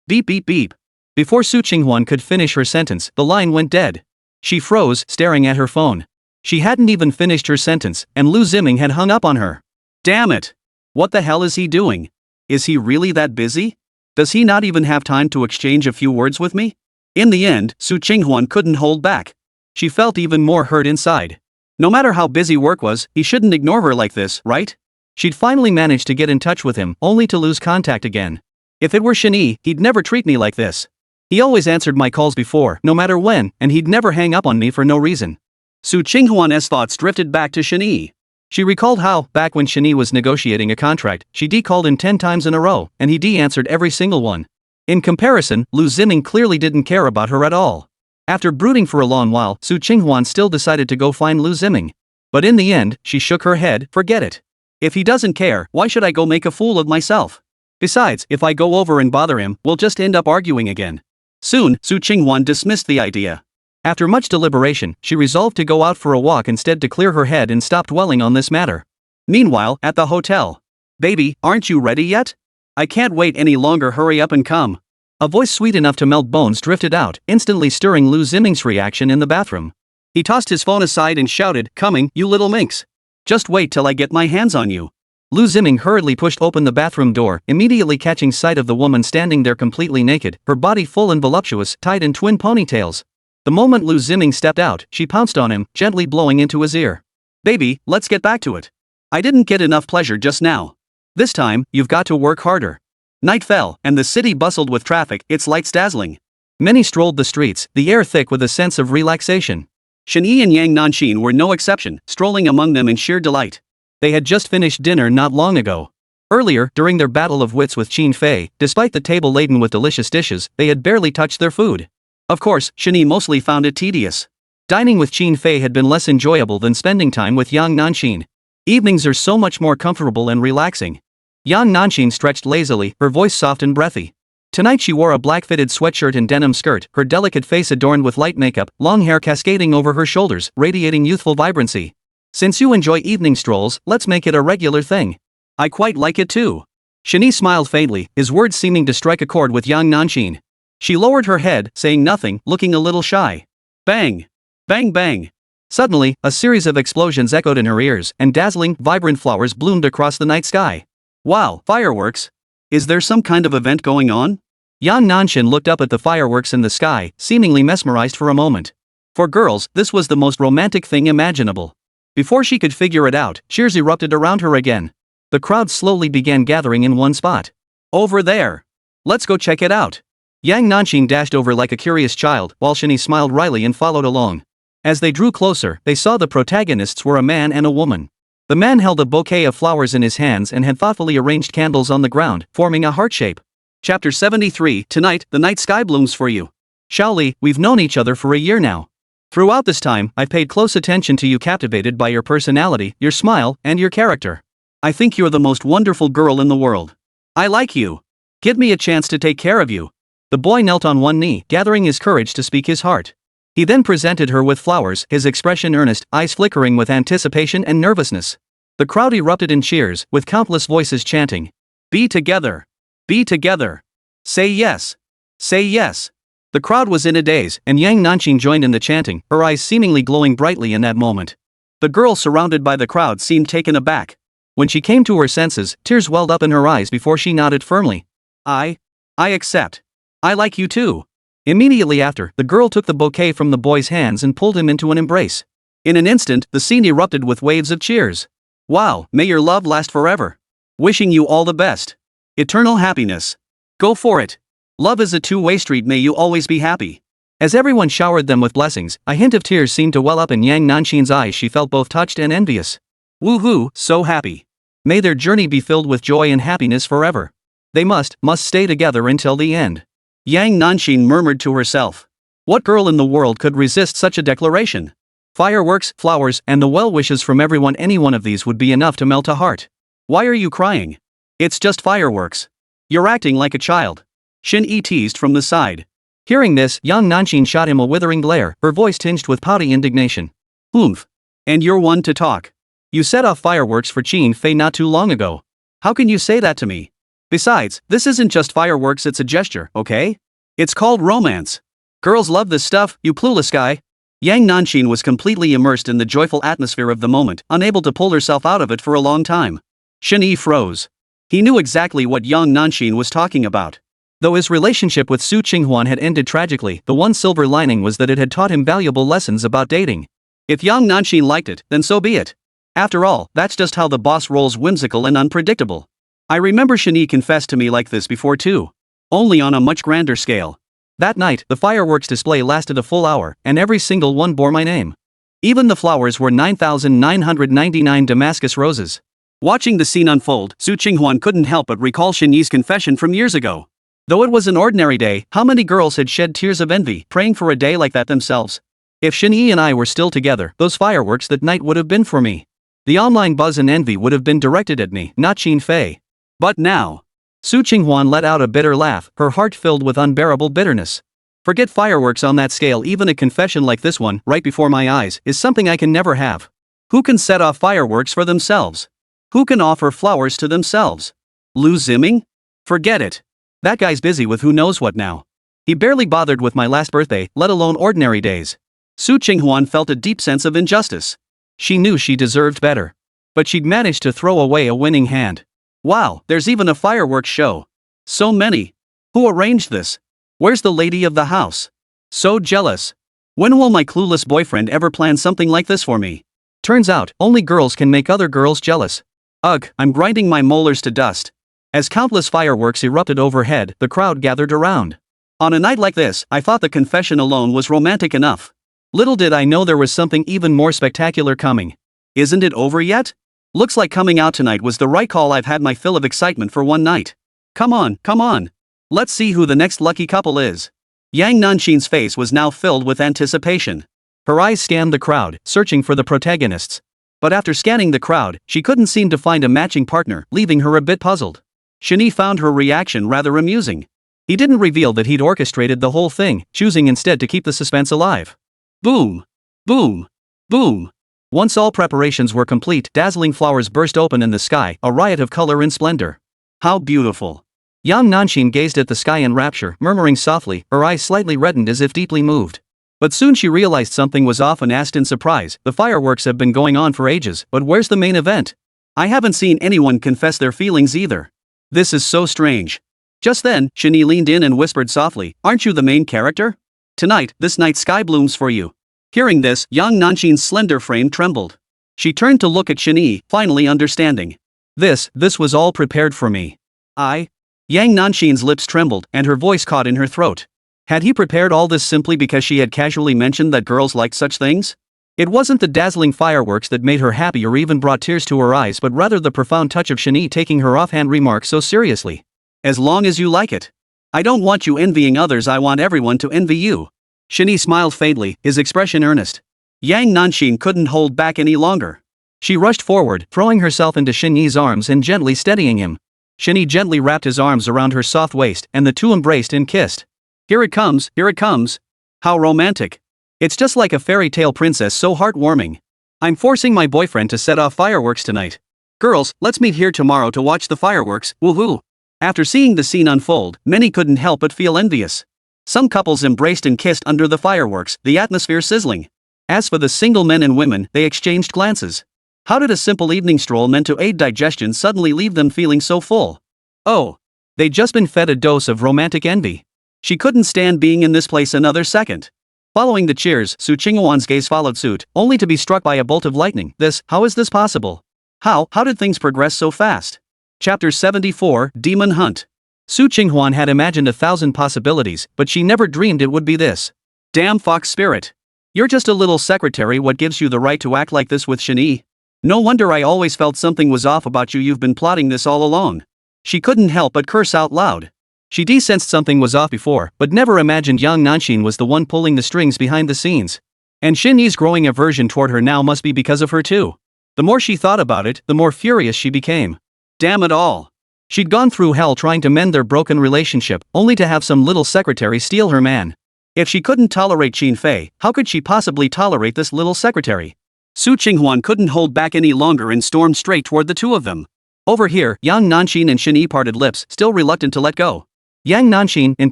Beep beep beep. Before Su Qinghuan could finish her sentence, the line went dead. She froze, staring at her phone. She hadn't even finished her sentence, and Liu Ziming had hung up on her. Damn it! What the hell is he doing? Is he really that busy? Does he not even have time to exchange a few words with me? In the end, Su Qinghuan couldn't hold back. She felt even more hurt inside. No matter how busy work was, he shouldn't ignore her like this, right? She'd finally managed to get in touch with him, only to lose contact again. If it were Shen Yi, he'd never treat me like this. He always answered my calls before, no matter when, and he'd never hang up on me for no reason. Su Qinghuan's thoughts drifted back to Shen Yi. She recalled how, back when Shen Yi was negotiating a contract, she de-called him 10 times in a row, and he de-answered every single one. In comparison, Liu Ziming clearly didn't care about her at all. After brooding for a long while, Su Qinghuan still decided to go find Liu Ziming. But in the end, she shook her head, forget it. If he doesn't care, why should I go make a fool of myself? Besides, if I go over and bother him, we'll just end up arguing again. Soon, Su Qinghuan dismissed the idea. After much deliberation, she resolved to go out for a walk instead to clear her head and stop dwelling on this matter. Meanwhile, at the hotel. Baby, aren't you ready yet? I can't wait any longer, hurry up and come. A voice sweet enough to melt bones drifted out, instantly stirring Liu Ziming's reaction in the bathroom. He tossed his phone aside and shouted, coming, you little minx. Just wait till I get my hands on you. Liu Ziming hurriedly pushed open the bathroom door, immediately catching sight of the woman standing there completely naked, her body full and voluptuous, tied in twin ponytails. The moment Liu Ziming stepped out, she pounced on him, gently blowing into his ear. Baby, let's get back to it. I didn't get enough pleasure just now. This time, you've got to work harder. Night fell, and the city bustled with traffic, its lights dazzling. Many strolled the streets, the air thick with a sense of relaxation. Shen Yi and Yang Nanxin were no exception, strolling among them in sheer delight. They had just finished dinner not long ago. Earlier, during their battle of wits with Qin Fei, despite the table laden with delicious dishes, they had barely touched their food. Of course, Shen Yi mostly found it tedious. Dining with Qin Fei had been less enjoyable than spending time with Yang Nanxin. Evenings are so much more comfortable and relaxing. Yang Nanxin stretched lazily, her voice soft and breathy. Tonight she wore a black-fitted sweatshirt and denim skirt, her delicate face adorned with light makeup, long hair cascading over her shoulders, radiating youthful vibrancy. Since you enjoy evening strolls, let's make it a regular thing. I quite like it too. Shen Yi smiled faintly, his words seeming to strike a chord with Yang Nanxin. She lowered her head, saying nothing, looking a little shy. Bang! Bang bang! Suddenly, a series of explosions echoed in her ears, and dazzling, vibrant flowers bloomed across the night sky. Wow, fireworks! Is there some kind of event going on? Yang Nanxin looked up at the fireworks in the sky, seemingly mesmerized for a moment. For girls, this was the most romantic thing imaginable. Before she could figure it out, cheers erupted around her again. The crowd slowly began gathering in one spot. Over there! Let's go check it out! Yang Nanxin dashed over like a curious child, while Shen Yi smiled wryly and followed along. As they drew closer, they saw the protagonists were a man and a woman. The man held a bouquet of flowers in his hands and had thoughtfully arranged candles on the ground, forming a heart shape. Chapter 73. Tonight, the night sky blooms for you. Xiao, we've known each other for a year now. Throughout this time, I've paid close attention to you, captivated by your personality, your smile, and your character. I think you're the most wonderful girl in the world. I like you. Give me a chance to take care of you. The boy knelt on one knee, gathering his courage to speak his heart. He then presented her with flowers, his expression earnest, eyes flickering with anticipation and nervousness. The crowd erupted in cheers, with countless voices chanting, "Be together! Be together! Say yes! Say yes!" The crowd was in a daze, and Yang Nanxin joined in the chanting, her eyes seemingly glowing brightly in that moment. The girl surrounded by the crowd seemed taken aback. When she came to her senses, tears welled up in her eyes before she nodded firmly. I accept. I like you too. Immediately after, the girl took the bouquet from the boy's hands and pulled him into an embrace. In an instant, the scene erupted with waves of cheers. Wow, may your love last forever. Wishing you all the best. Eternal happiness. Go for it. Love is a two-way street, may you always be happy. As everyone showered them with blessings, a hint of tears seemed to well up in Yang Nanxin's eyes. She felt both touched and envious. Woohoo, so happy. May their journey be filled with joy and happiness forever. They must stay together until the end. Yang Nanxin murmured to herself. What girl in the world could resist such a declaration? Fireworks, flowers, and the well wishes from everyone. Any one of these would be enough to melt a heart. Why are you crying? It's just fireworks. You're acting like a child. Shen Yi teased from the side. Hearing this, Yang Nanxin shot him a withering glare, her voice tinged with pouty indignation. Oomph. And you're one to talk. You set off fireworks for Qin Fei not too long ago. How can you say that to me? Besides, this isn't just fireworks, it's a gesture, okay? It's called romance. Girls love this stuff, you clueless guy. Yang Nanxin was completely immersed in the joyful atmosphere of the moment, unable to pull herself out of it for a long time. Shen Yi froze. He knew exactly what Yang Nanxin was talking about. Though his relationship with Su Qinghuan had ended tragically, the one silver lining was that it had taught him valuable lessons about dating. If Yang Nanxin liked it, then so be it. After all, that's just how the boss rolls, whimsical and unpredictable. I remember Shen Yi confessed to me like this before too. Only on a much grander scale. That night, the fireworks display lasted a full hour, and every single one bore my name. Even the flowers were 9,999 Damascus roses. Watching the scene unfold, Su Qinghuan couldn't help but recall Shen Yi's confession from years ago. Though it was an ordinary day, how many girls had shed tears of envy, praying for a day like that themselves? If Shen Yi and I were still together, those fireworks that night would have been for me. The online buzz and envy would have been directed at me, not Qin Fei. But now... Su Qinghuan let out a bitter laugh, her heart filled with unbearable bitterness. Forget fireworks on that scale, even a confession like this one, right before my eyes, is something I can never have. Who can set off fireworks for themselves? Who can offer flowers to themselves? Liu Ziming? Forget it. That guy's busy with who knows what now. He barely bothered with my last birthday, let alone ordinary days. Su Qinghuan felt a deep sense of injustice. She knew she deserved better. But she'd managed to throw away a winning hand. Wow, there's even a fireworks show. So many. Who arranged this? Where's the lady of the house? So jealous. When will my clueless boyfriend ever plan something like this for me? Turns out, only girls can make other girls jealous. Ugh, I'm grinding my molars to dust. As countless fireworks erupted overhead, the crowd gathered around. On a night like this, I thought the confession alone was romantic enough. Little did I know there was something even more spectacular coming. Isn't it over yet? Looks like coming out tonight was the right call. I've had my fill of excitement for one night. Come on, come on. Let's see who the next lucky couple is. Yang Nanxin's face was now filled with anticipation. Her eyes scanned the crowd, searching for the protagonists. But after scanning the crowd, she couldn't seem to find a matching partner, leaving her a bit puzzled. Shen Yi found her reaction rather amusing. He didn't reveal that he'd orchestrated the whole thing, choosing instead to keep the suspense alive. Boom! Boom! Boom! Once all preparations were complete, dazzling flowers burst open in the sky, a riot of color and splendor. How beautiful! Yang Nanxin gazed at the sky in rapture, murmuring softly, her eyes slightly reddened as if deeply moved. But soon she realized something was off and asked in surprise, the fireworks have been going on for ages, but where's the main event? I haven't seen anyone confess their feelings either. This is so strange. Just then, Shen Yi leaned in and whispered softly, aren't you the main character? Tonight, this night sky blooms for you. Hearing this, Yang Nanxin's slender frame trembled. She turned to look at Shen Yi, finally understanding. This was all prepared for me. Yang Nanxin's lips trembled, and her voice caught in her throat. Had he prepared all this simply because she had casually mentioned that girls liked such things? It wasn't the dazzling fireworks that made her happy or even brought tears to her eyes, but rather the profound touch of Shen Yi taking her offhand remark so seriously. As long as you like it. I don't want you envying others, I want everyone to envy you. Shen Yi smiled faintly, his expression earnest. Yang Nanxin couldn't hold back any longer. She rushed forward, throwing herself into Shen Yi's arms and gently steadying him. Shen Yi gently wrapped his arms around her soft waist, and the two embraced and kissed. Here it comes, here it comes. How romantic. It's just like a fairy tale princess, so heartwarming. I'm forcing my boyfriend to set off fireworks tonight. Girls, let's meet here tomorrow to watch the fireworks, woohoo. After seeing the scene unfold, many couldn't help but feel envious. Some couples embraced and kissed under the fireworks, the atmosphere sizzling. As for the single men and women, they exchanged glances. How did a simple evening stroll meant to aid digestion suddenly leave them feeling so full? Oh, they'd just been fed a dose of romantic envy. She couldn't stand being in this place another second. Following the cheers, Su Qinghuan's gaze followed suit, only to be struck by a bolt of lightning. How is this possible? How did things progress so fast? Chapter 74, Demon Hunt. Su Qinghuan had imagined 1,000 possibilities, but she never dreamed it would be this. Damn fox spirit. You're just a little secretary, what gives you the right to act like this with Shen Yi? No wonder I always felt something was off about you, you've been plotting this all along. She couldn't help but curse out loud. She sensed something was off before, but never imagined young Nanxin was the one pulling the strings behind the scenes. And Shen Yi's growing aversion toward her now must be because of her too. The more she thought about it, the more furious she became. Damn it all. She'd gone through hell trying to mend their broken relationship, only to have some little secretary steal her man. If she couldn't tolerate Qin Fei, how could she possibly tolerate this little secretary? Su Qinghuan couldn't hold back any longer and stormed straight toward the two of them. Over here, young Nanxin and Shen Yi parted lips, still reluctant to let go. Young Nanxin, in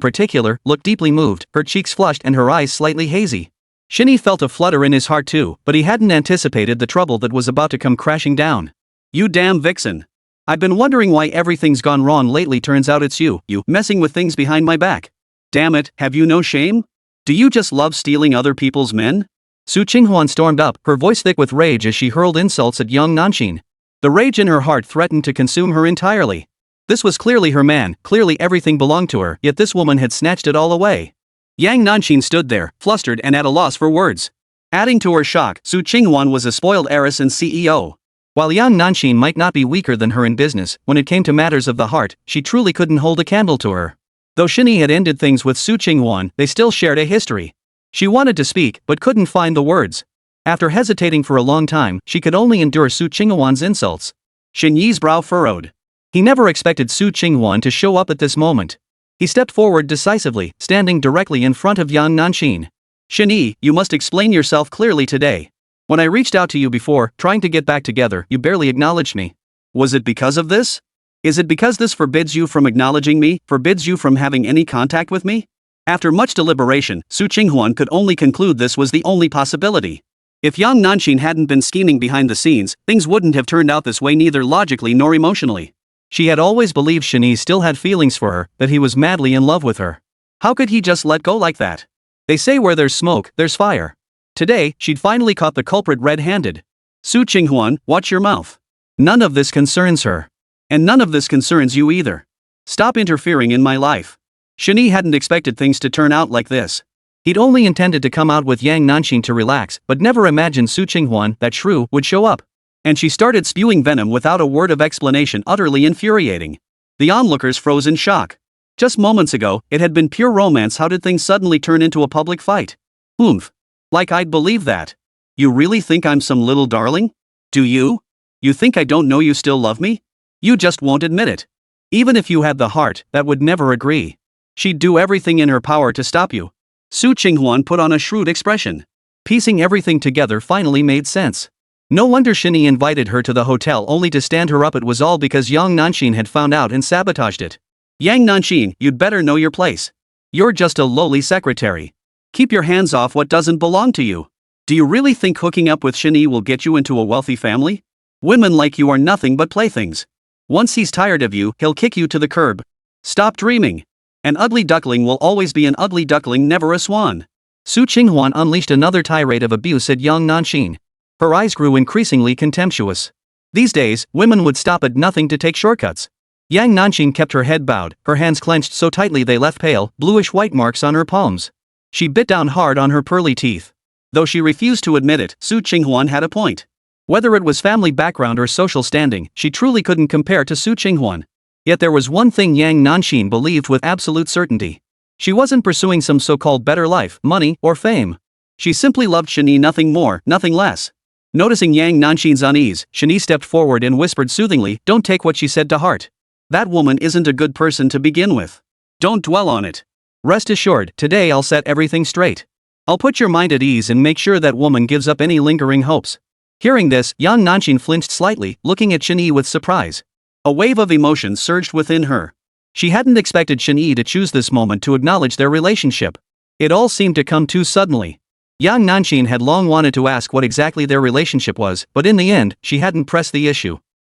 particular, looked deeply moved, her cheeks flushed and her eyes slightly hazy. Shen Yi felt a flutter in his heart too, but he hadn't anticipated the trouble that was about to come crashing down. You damn vixen. I've been wondering why everything's gone wrong lately, turns out it's you messing with things behind my back. Damn it, have you no shame? Do you just love stealing other people's men? Su Qinghuan stormed up, her voice thick with rage as she hurled insults at young Nanxin. The rage in her heart threatened to consume her entirely. This was clearly her man, clearly everything belonged to her, yet this woman had snatched it all away. Yang Nanxin stood there, flustered and at a loss for words. Adding to her shock, Su Qinghuan was a spoiled heiress and CEO. While young Nanxin might not be weaker than her in business, when it came to matters of the heart, she truly couldn't hold a candle to her. Though Shen Yi had ended things with Su Qinghuan, they still shared a history. She wanted to speak, but couldn't find the words. After hesitating for a long time, she could only endure Su Qinghuan's insults. Shen Yi's brow furrowed. He never expected Su Qinghuan to show up at this moment. He stepped forward decisively, standing directly in front of young Nanxin. Shen Yi, you must explain yourself clearly today. When I reached out to you before, trying to get back together, you barely acknowledged me. Was it because of this? Is it because this forbids you from acknowledging me, forbids you from having any contact with me? After much deliberation, Su Qinghuan could only conclude this was the only possibility. If young Nanxin hadn't been scheming behind the scenes, things wouldn't have turned out this way, neither logically nor emotionally. She had always believed Shen Yi still had feelings for her, that he was madly in love with her. How could he just let go like that? They say where there's smoke, there's fire. Today, she'd finally caught the culprit red-handed. Su Qinghuan, watch your mouth. None of this concerns her. And none of this concerns you either. Stop interfering in my life. Shen Yi hadn't expected things to turn out like this. He'd only intended to come out with Yang Nanxin to relax, but never imagined Su Qinghuan, that shrew, would show up. And she started spewing venom without a word of explanation, utterly infuriating. The onlookers froze in shock. Just moments ago, it had been pure romance. How did things suddenly turn into a public fight? Oomph. Like I'd believe that. You really think I'm some little darling? Do you? You think I don't know you still love me? You just won't admit it. Even if you had the heart, that would never agree. She'd do everything in her power to stop you. Su Qinghuan put on a shrewd expression. Piecing everything together finally made sense. No wonder Shen Yi invited her to the hotel only to stand her up. It was all because young Nanxin had found out and sabotaged it. Yang Nanxin, you'd better know your place. You're just a lowly secretary. Keep your hands off what doesn't belong to you. Do you really think hooking up with Shen Yi will get you into a wealthy family? Women like you are nothing but playthings. Once he's tired of you, he'll kick you to the curb. Stop dreaming. An ugly duckling will always be an ugly duckling, never a swan. Su Qinghuan unleashed another tirade of abuse at young Nanxin. Her eyes grew increasingly contemptuous. These days, women would stop at nothing to take shortcuts. Yang Nanxin kept her head bowed, her hands clenched so tightly they left pale, bluish-white marks on her palms. She bit down hard on her pearly teeth. Though she refused to admit it, Su Qinghuan had a point. Whether it was family background or social standing, she truly couldn't compare to Su Qinghuan. Yet there was one thing Yang Nanxin believed with absolute certainty. She wasn't pursuing some so-called better life, money, or fame. She simply loved Shen Yi, nothing more, nothing less. Noticing Yang Nanxin's unease, Shen Yi stepped forward and whispered soothingly, "Don't take what she said to heart. That woman isn't a good person to begin with. Don't dwell on it. Rest assured, today I'll set everything straight. I'll put your mind at ease and make sure that woman gives up any lingering hopes." Hearing this, young Nanxin flinched slightly, looking at Shen Yi with surprise. A wave of emotion surged within her. She hadn't expected Shen Yi to choose this moment to acknowledge their relationship. It all seemed to come too suddenly. Young Nanxin had long wanted to ask what exactly their relationship was, but in the end, she hadn't pressed the issue.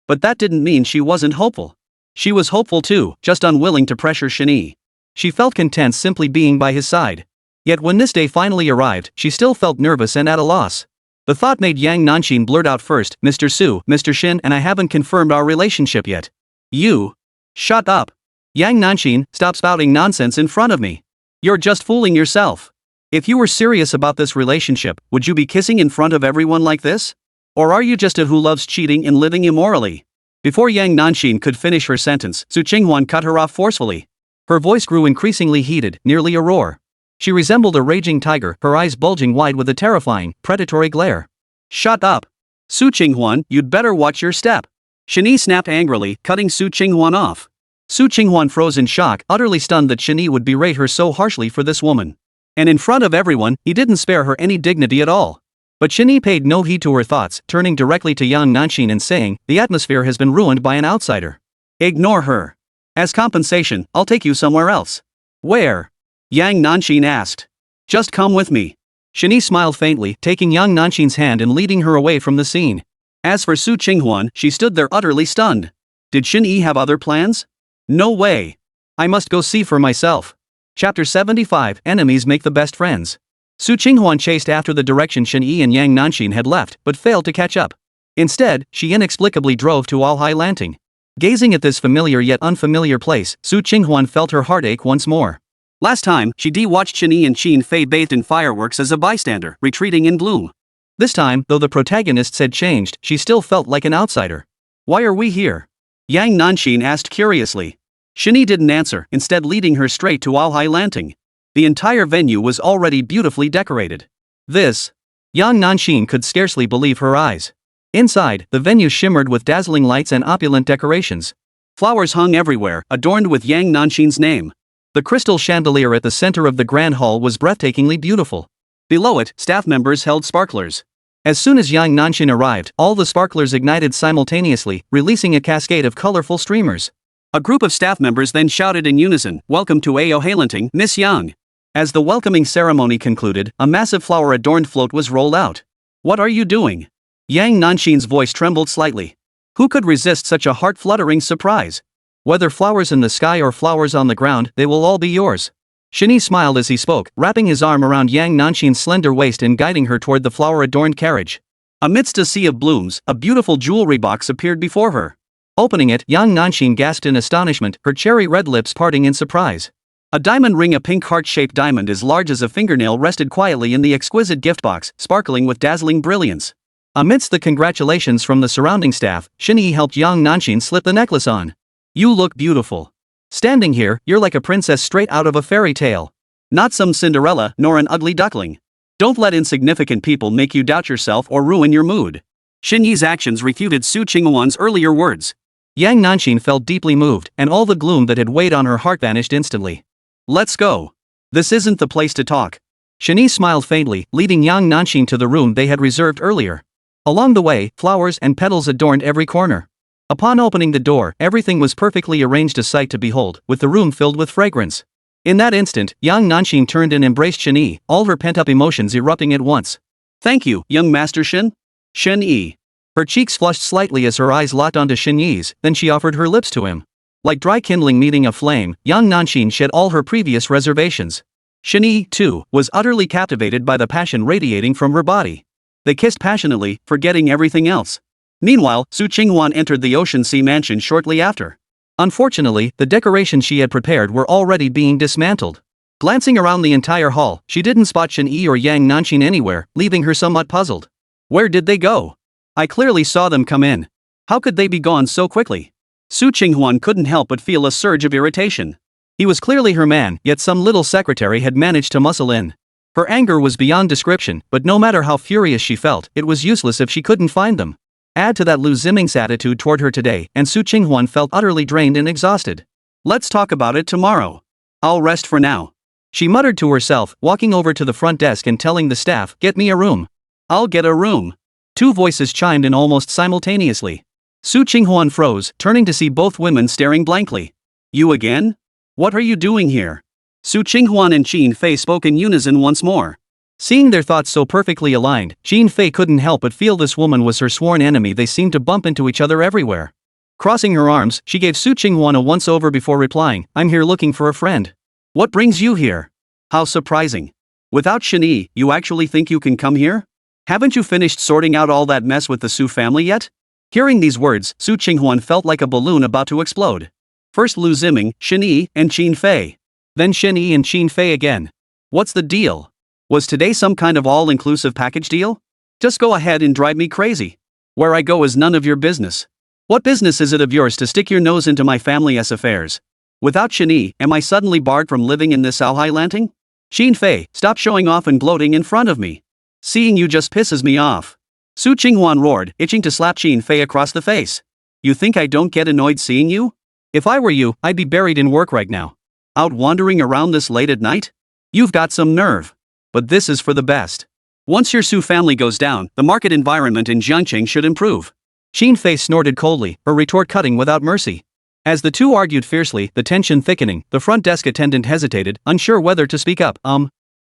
But that didn't mean she wasn't hopeful. She was hopeful too, just unwilling to pressure Shen Yi. She felt content simply being by his side. Yet when this day finally arrived, she still felt nervous and at a loss. The thought made Yang Nanxin blurt out first, "Mr. Su, Mr. Shen, and I haven't confirmed our relationship yet." You? Shut up. Yang Nanxin, stop spouting nonsense in front of me. You're just fooling yourself. If you were serious about this relationship, would you be kissing in front of everyone like this? Or are you just a who loves cheating and living immorally? Before Yang Nanxin could finish her sentence, Su Qinghuan cut her off forcefully. Her voice grew increasingly heated, nearly a roar. She resembled a raging tiger, her eyes bulging wide with a terrifying, predatory glare. Shut up! Su Qinghuan, you'd better watch your step. Shen Yi snapped angrily, cutting Su Qinghuan off. Su Qinghuan froze in shock, utterly stunned that Shen Yi would berate her so harshly for this woman. And in front of everyone, he didn't spare her any dignity at all. But Shen Yi paid no heed to her thoughts, turning directly to Yang Nanxin and saying, "The atmosphere has been ruined by an outsider. Ignore her. As compensation, I'll take you somewhere else." "Where?" Yang Nanxin asked. "Just come with me." Shen Yi smiled faintly, taking Yang Nanxin's hand and leading her away from the scene. As for Su Qinghuan, she stood there utterly stunned. Did Shen Yi have other plans? No way. I must go see for myself. Chapter 75, Enemies Make the Best Friends. Su Qinghuan chased after the direction Shen Yi and Yang Nanxin had left, but failed to catch up. Instead, she inexplicably drove to Alhai Lanting. Gazing at this familiar yet unfamiliar place, Su Qinghuan felt her heart ache once more. Last time, she watched Shen Yi and Qin Fei bathed in fireworks as a bystander, retreating in gloom. This time, though the protagonists had changed, she still felt like an outsider. "Why are we here?" Yang Nanxin asked curiously. Shen Yi didn't answer, instead leading her straight to Alhai Lanting. The entire venue was already beautifully decorated. Yang Nanxin could scarcely believe her eyes. Inside, the venue shimmered with dazzling lights and opulent decorations. Flowers hung everywhere, adorned with Yang Nanxin's name. The crystal chandelier at the center of the grand hall was breathtakingly beautiful. Below it, staff members held sparklers. As soon as Yang Nanxin arrived, all the sparklers ignited simultaneously, releasing a cascade of colorful streamers. A group of staff members then shouted in unison, "Welcome to Alhai Lanting, Miss Yang." As the welcoming ceremony concluded, a massive flower-adorned float was rolled out. "What are you doing?" Yang Nanxin's voice trembled slightly. Who could resist such a heart-fluttering surprise? "Whether flowers in the sky or flowers on the ground, they will all be yours." Shen Yi smiled as he spoke, wrapping his arm around Yang Nanxin's slender waist and guiding her toward the flower-adorned carriage. Amidst a sea of blooms, a beautiful jewelry box appeared before her. Opening it, Yang Nanxin gasped in astonishment, her cherry-red lips parting in surprise. A diamond ring, a pink heart-shaped diamond as large as a fingernail, rested quietly in the exquisite gift box, sparkling with dazzling brilliance. Amidst the congratulations from the surrounding staff, Shen Yi helped Yang Nanxin slip the necklace on. "You look beautiful. Standing here, you're like a princess straight out of a fairy tale. Not some Cinderella, nor an ugly duckling. Don't let insignificant people make you doubt yourself or ruin your mood." Shen Yi's actions refuted Su Qinghuan's earlier words. Yang Nanxin felt deeply moved, and all the gloom that had weighed on her heart vanished instantly. "Let's go. This isn't the place to talk." Shen Yi smiled faintly, leading Yang Nanxin to the room they had reserved earlier. Along the way, flowers and petals adorned every corner. Upon opening the door, everything was perfectly arranged, a sight to behold, with the room filled with fragrance. In that instant, Yang Nanxin turned and embraced Shen Yi, all her pent-up emotions erupting at once. "Thank you, young Master Shen." Shen Yi. Her cheeks flushed slightly as her eyes locked onto Shen Yi's, then she offered her lips to him. Like dry kindling meeting a flame, Yang Nanxin shed all her previous reservations. Shen Yi, too, was utterly captivated by the passion radiating from her body. They kissed passionately, forgetting everything else. Meanwhile, Su Qinghuan entered the Ocean Sea Mansion shortly after. Unfortunately, the decorations she had prepared were already being dismantled. Glancing around the entire hall, she didn't spot Shen Yi or Yang Nanxin anywhere, leaving her somewhat puzzled. Where did they go? I clearly saw them come in. How could they be gone so quickly? Su Qinghuan couldn't help but feel a surge of irritation. He was clearly her man, yet some little secretary had managed to muscle in. Her anger was beyond description, but no matter how furious she felt, it was useless if she couldn't find them. Add to that Liu Ziming's attitude toward her today, and Su Qinghuan felt utterly drained and exhausted. "Let's talk about it tomorrow. I'll rest for now," she muttered to herself, walking over to the front desk and telling the staff, "Get me a room." "I'll get a room." Two voices chimed in almost simultaneously. Su Qinghuan froze, turning to see both women staring blankly. "You again? What are you doing here?" Su Qinghuan and Qin Fei spoke in unison once more. Seeing their thoughts so perfectly aligned, Qin Fei couldn't help but feel this woman was her sworn enemy. They seemed to bump into each other everywhere. Crossing her arms, she gave Su Qinghuan a once-over before replying, "I'm here looking for a friend." "What brings you here?" "How surprising. Without Shen Yi, you actually think you can come here? Haven't you finished sorting out all that mess with the Su family yet?" Hearing these words, Su Qinghuan felt like a balloon about to explode. First Liu Ziming, Shen Yi, and Qin Fei. Then Shen Yi and Qin Fei again. What's the deal? Was today some kind of all-inclusive package deal? Just go ahead and drive me crazy. Where I go is none of your business. What business is it of yours to stick your nose into my family's affairs? Without Shen Yi, am I suddenly barred from living in this Alhai Lanting? Xin Fei, stop showing off and gloating in front of me. Seeing you just pisses me off. Su Qinghuan roared, itching to slap Xin Fei across the face. You think I don't get annoyed seeing you? If I were you, I'd be buried in work right now. Out wandering around this late at night? You've got some nerve. But this is for the best. Once your Su family goes down, the market environment in Jiangqing should improve. Xin Fei snorted coldly, her retort cutting without mercy. As the two argued fiercely, the tension thickening, the front desk attendant hesitated, unsure whether to speak up.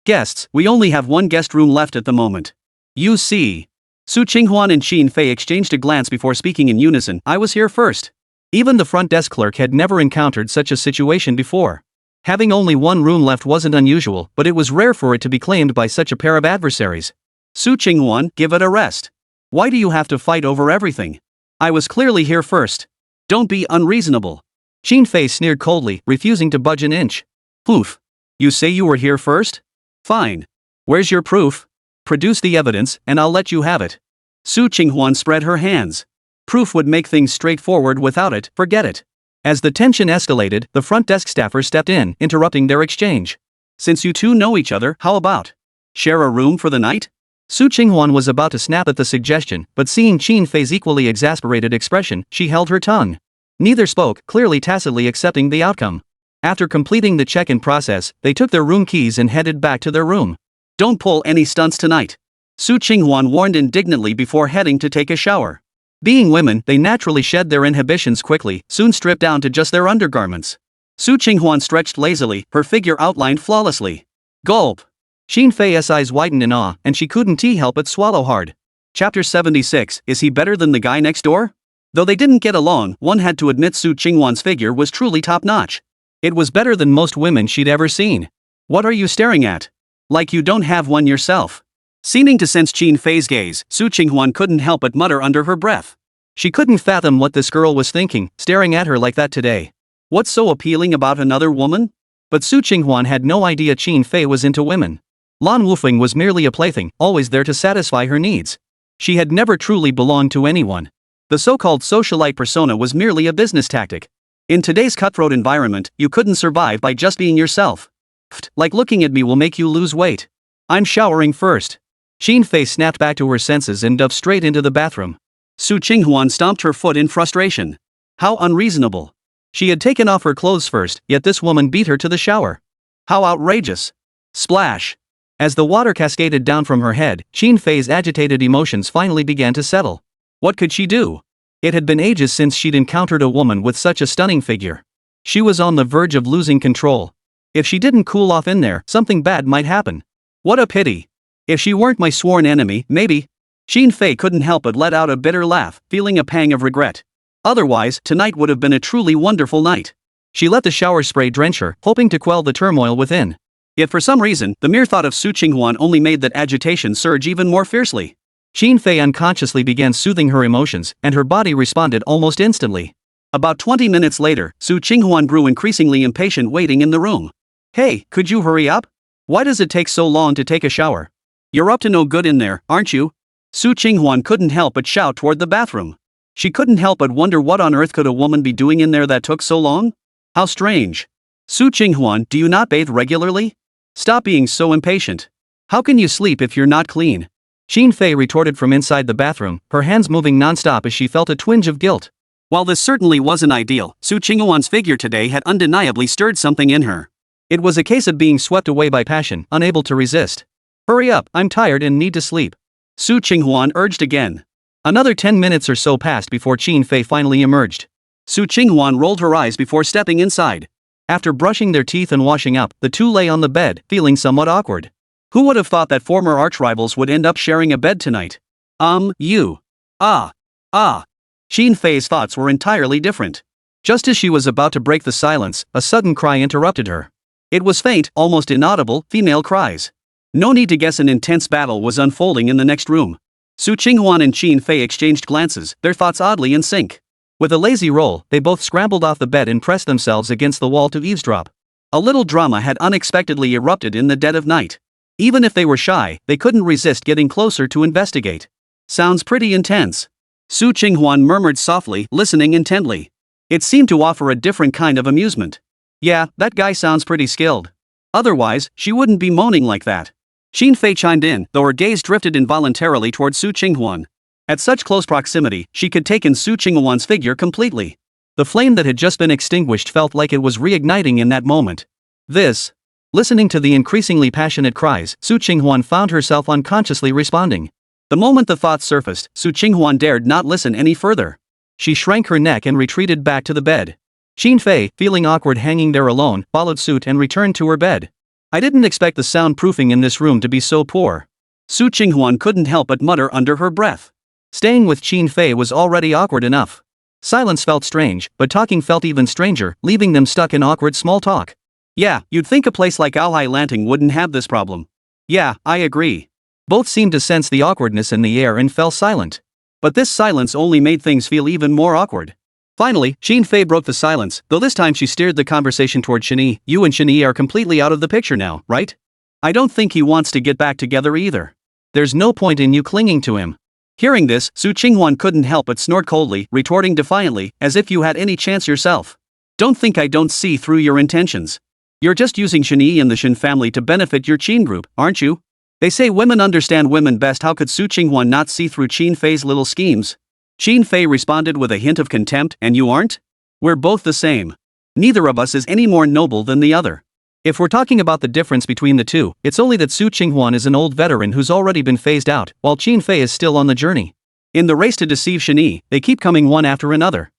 Guests, we only have one guest room left at the moment. You see. Su Qinghuan and Xin Fei exchanged a glance before speaking in unison. I was here first. Even the front desk clerk had never encountered such a situation before. Having only one room left wasn't unusual, but it was rare for it to be claimed by such a pair of adversaries. Su Qinghuan, give it a rest. Why do you have to fight over everything? I was clearly here first. Don't be unreasonable. Xin Fei sneered coldly, refusing to budge an inch. Poof. You say you were here first? Fine. Where's your proof? Produce the evidence, and I'll let you have it. Su Qinghuan spread her hands. Proof would make things straightforward. Without it, forget it. As the tension escalated, the front desk staffer stepped in, interrupting their exchange. Since you two know each other, how about share a room for the night? Su Qinghuan was about to snap at the suggestion, but seeing Xin Fei's equally exasperated expression, she held her tongue. Neither spoke, clearly tacitly accepting the outcome. After completing the check-in process, they took their room keys and headed back to their room. Don't pull any stunts tonight. Su Qinghuan warned indignantly before heading to take a shower. Being women, they naturally shed their inhibitions quickly, soon stripped down to just their undergarments. Su Qinghuan stretched lazily, her figure outlined flawlessly. Gulp. Xin Fei's eyes widened in awe, and she couldn't help but swallow hard. Chapter 76, Is he better than the guy next door? Though they didn't get along, one had to admit Su Qinghuan's figure was truly top-notch. It was better than most women she'd ever seen. What are you staring at? Like you don't have one yourself. Seeming to sense Xin Fei's gaze, Su Qinghuan couldn't help but mutter under her breath. She couldn't fathom what this girl was thinking, staring at her like that today. What's so appealing about another woman? But Su Qinghuan had no idea Xin Fei was into women. Lan Wufeng was merely a plaything, always there to satisfy her needs. She had never truly belonged to anyone. The so-called socialite persona was merely a business tactic. In today's cutthroat environment, you couldn't survive by just being yourself. Like looking at me will make you lose weight. I'm showering first. Xin Fei snapped back to her senses and dove straight into the bathroom. Su Qinghuan stomped her foot in frustration. How unreasonable. She had taken off her clothes first, yet this woman beat her to the shower. How outrageous. Splash. As the water cascaded down from her head, Xin Fei's agitated emotions finally began to settle. What could she do? It had been ages since she'd encountered a woman with such a stunning figure. She was on the verge of losing control. If she didn't cool off in there, something bad might happen. What a pity. If she weren't my sworn enemy, maybe. Xin Fei couldn't help but let out a bitter laugh, feeling a pang of regret. Otherwise, tonight would have been a truly wonderful night. She let the shower spray drench her, hoping to quell the turmoil within. Yet for some reason, the mere thought of Su Qinghuan only made that agitation surge even more fiercely. Xin Fei unconsciously began soothing her emotions, and her body responded almost instantly. About 20 minutes later, Su Qinghuan grew increasingly impatient waiting in the room. Hey, could you hurry up? Why does it take so long to take a shower? You're up to no good in there, aren't you? Su Qinghuan couldn't help but shout toward the bathroom. She couldn't help but wonder what on earth could a woman be doing in there that took so long? How strange. Su Qinghuan, do you not bathe regularly? Stop being so impatient. How can you sleep if you're not clean? Xin Fei retorted from inside the bathroom, her hands moving non-stop as she felt a twinge of guilt. While this certainly wasn't ideal, Su Qinghuan's figure today had undeniably stirred something in her. It was a case of being swept away by passion, unable to resist. Hurry up, I'm tired and need to sleep. Su Qinghuan urged again. Another 10 minutes or so passed before Xin Fei finally emerged. Su Qinghuan rolled her eyes before stepping inside. After brushing their teeth and washing up, the two lay on the bed, feeling somewhat awkward. Who would have thought that former arch-rivals would end up sharing a bed tonight? You. Xin Fei's thoughts were entirely different. Just as she was about to break the silence, a sudden cry interrupted her. It was faint, almost inaudible, female cries. No need to guess, an intense battle was unfolding in the next room. Su Qinghuan and Xin Fei exchanged glances, their thoughts oddly in sync. With a lazy roll, they both scrambled off the bed and pressed themselves against the wall to eavesdrop. A little drama had unexpectedly erupted in the dead of night. Even if they were shy, they couldn't resist getting closer to investigate. Sounds pretty intense. Su Qinghuan murmured softly, listening intently. It seemed to offer a different kind of amusement. Yeah, that guy sounds pretty skilled. Otherwise, she wouldn't be moaning like that. Xin Fei chimed in, though her gaze drifted involuntarily toward Su Qinghuan. At such close proximity, she could take in Su Qinghuan's figure completely. The flame that had just been extinguished felt like it was reigniting in that moment. Listening to the increasingly passionate cries, Su Qinghuan found herself unconsciously responding. The moment the thought surfaced, Su Qinghuan dared not listen any further. She shrank her neck and retreated back to the bed. Xin Fei, feeling awkward hanging there alone, followed suit and returned to her bed. I didn't expect the soundproofing in this room to be so poor. Su Qinghuan couldn't help but mutter under her breath. Staying with Xin Fei was already awkward enough. Silence felt strange, but talking felt even stranger, leaving them stuck in awkward small talk. Yeah, you'd think a place like Alhai Lanting wouldn't have this problem. Yeah, I agree. Both seemed to sense the awkwardness in the air and fell silent. But this silence only made things feel even more awkward. Finally, Xin Fei broke the silence, though this time she steered the conversation toward Shen Yi. You and Shen Yi are completely out of the picture now, right? I don't think he wants to get back together either. There's no point in you clinging to him. Hearing this, Su Qinghuan couldn't help but snort coldly, retorting defiantly, as if you had any chance yourself. Don't think I don't see through your intentions. You're just using Shen Yi and the Shen family to benefit your Qin group, aren't you? They say women understand women best. How could Su Qinghuan not see through Qin Fei's little schemes? Qin Fei responded with a hint of contempt, and you aren't? We're both the same. Neither of us is any more noble than the other. If we're talking about the difference between the two, it's only that Su Qinghuan is an old veteran who's already been phased out, while Qin Fei is still on the journey. In the race to deceive Shen Yi, they keep coming one after another.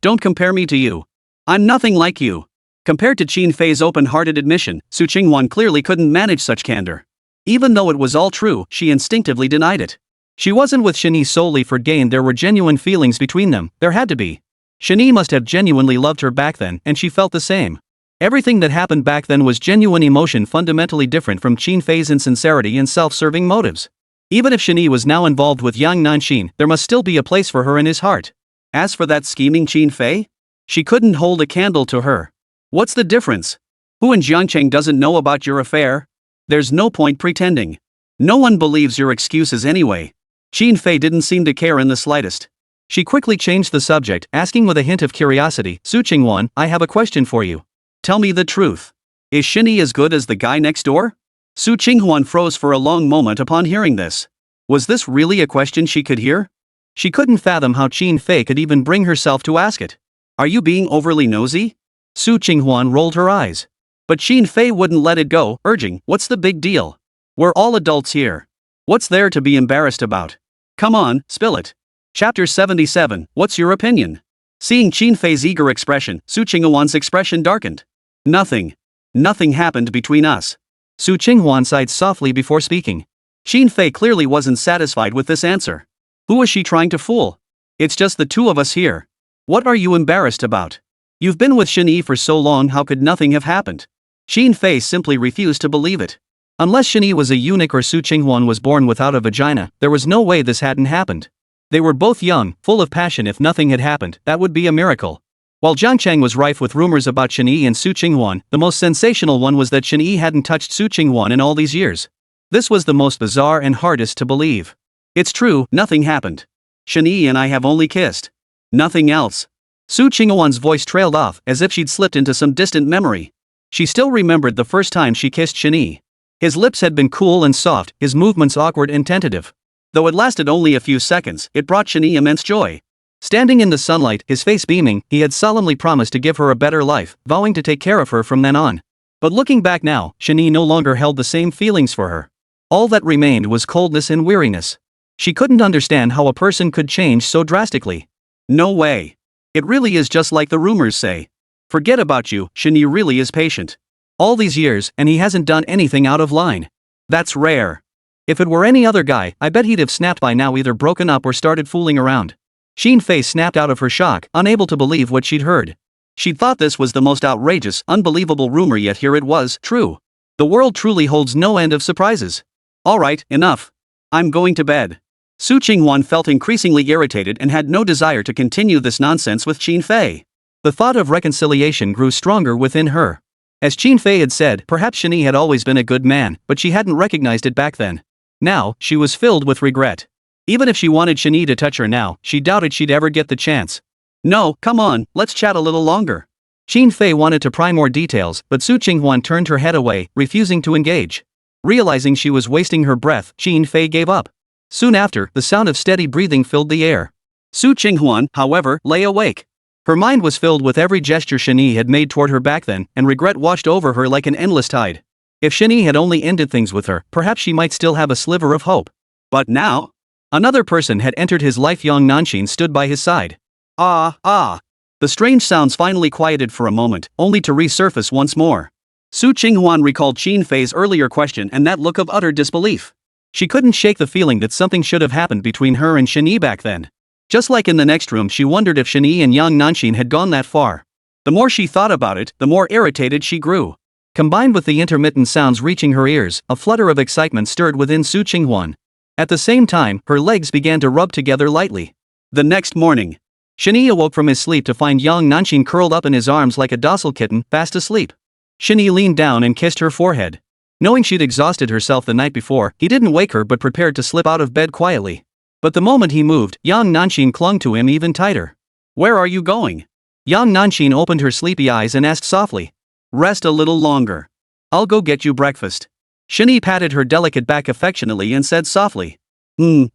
Don't compare me to you. I'm nothing like you. Compared to Qin Fei's open-hearted admission, Su Qinghuan clearly couldn't manage such candor. Even though it was all true, she instinctively denied it. She wasn't with Shen Yi solely for gain. There were genuine feelings between them, there had to be. Shen Yi must have genuinely loved her back then, and she felt the same. Everything that happened back then was genuine emotion, fundamentally different from Qin Fei's insincerity and self-serving motives. Even if Shen Yi was now involved with Yang Nanxin, there must still be a place for her in his heart. As for that scheming Qin Fei, she couldn't hold a candle to her. What's the difference? Who in Jiangcheng doesn't know about your affair? There's no point pretending. No one believes your excuses anyway. Qin Fei didn't seem to care in the slightest. She quickly changed the subject, asking with a hint of curiosity, Su Qinghuan, I have a question for you. Tell me the truth. Is Shen Yi as good as the guy next door? Su Qinghuan froze for a long moment upon hearing this. Was this really a question she could hear? She couldn't fathom how Qin Fei could even bring herself to ask it. Are you being overly nosy? Su Qinghuan rolled her eyes. But Qin Fei wouldn't let it go, urging, what's the big deal? We're all adults here. What's there to be embarrassed about? Come on, spill it. Chapter 77, What's your opinion? Seeing Qin Fei's eager expression, Su Qinghuan's expression darkened. Nothing happened between us. Su Qinghuan sighed softly before speaking. Qin Fei clearly wasn't satisfied with this answer. Who was she trying to fool? It's just the two of us here. What are you embarrassed about? You've been with Shen Yi for so long, how could nothing have happened? Qin Fei simply refused to believe it. Unless Shen Yi was a eunuch or Su Qinghuan was born without a vagina, there was no way this hadn't happened. They were both young, full of passion. If nothing had happened, that would be a miracle. While Jiangcheng was rife with rumors about Shen Yi and Su Qinghuan, the most sensational one was that Shen Yi hadn't touched Su Qinghuan in all these years. This was the most bizarre and hardest to believe. It's true, nothing happened. Shen Yi and I have only kissed. Nothing else. Su Qinghuan's voice trailed off, as if she'd slipped into some distant memory. She still remembered the first time she kissed Shen Yi. His lips had been cool and soft, his movements awkward and tentative. Though it lasted only a few seconds, it brought Shen Yi immense joy. Standing in the sunlight, his face beaming, he had solemnly promised to give her a better life, vowing to take care of her from then on. But looking back now, Shen Yi no longer held the same feelings for her. All that remained was coldness and weariness. She couldn't understand how a person could change so drastically. No way. It really is just like the rumors say. Forget about you, Shen Yi really is patient. All these years, and he hasn't done anything out of line. That's rare. If it were any other guy, I bet he'd have snapped by now, either broken up or started fooling around. Qin Fei snapped out of her shock, unable to believe what she'd heard. She'd thought this was the most outrageous, unbelievable rumor, yet here it was, true. The world truly holds no end of surprises. Alright, enough. I'm going to bed. Su Qinghuan felt increasingly irritated and had no desire to continue this nonsense with Qin Fei. The thought of reconciliation grew stronger within her. As Qin Fei had said, perhaps Shen Yi had always been a good man, but she hadn't recognized it back then. Now, she was filled with regret. Even if she wanted Shen Yi to touch her now, she doubted she'd ever get the chance. No, come on, let's chat a little longer. Qin Fei wanted to pry more details, but Su Qinghuan turned her head away, refusing to engage. Realizing she was wasting her breath, Qin Fei gave up. Soon after, the sound of steady breathing filled the air. Su Qinghuan, however, lay awake. Her mind was filled with every gesture Shen Yi had made toward her back then, and regret washed over her like an endless tide. If Shen Yi had only ended things with her, perhaps she might still have a sliver of hope. But now? Another person had entered his life. Young Nanshin stood by his side. Ah. The strange sounds finally quieted for a moment, only to resurface once more. Su Qinghuan recalled Qin Fei's earlier question and that look of utter disbelief. She couldn't shake the feeling that something should have happened between her and Shen Yi back then. Just like in the next room, she wondered if Shen Yi and Yang Nanshin had gone that far. The more she thought about it, the more irritated she grew. Combined with the intermittent sounds reaching her ears, a flutter of excitement stirred within Su Qinghuan. At the same time, her legs began to rub together lightly. The next morning, Shen Yi awoke from his sleep to find Yang Nanshin curled up in his arms like a docile kitten, fast asleep. Shen Yi leaned down and kissed her forehead. Knowing she'd exhausted herself the night before, he didn't wake her but prepared to slip out of bed quietly. But the moment he moved, Yang Nanshin clung to him even tighter. Where are you going? Yang Nanshin opened her sleepy eyes and asked softly. Rest a little longer. I'll go get you breakfast. Shen Yi patted her delicate back affectionately and said softly.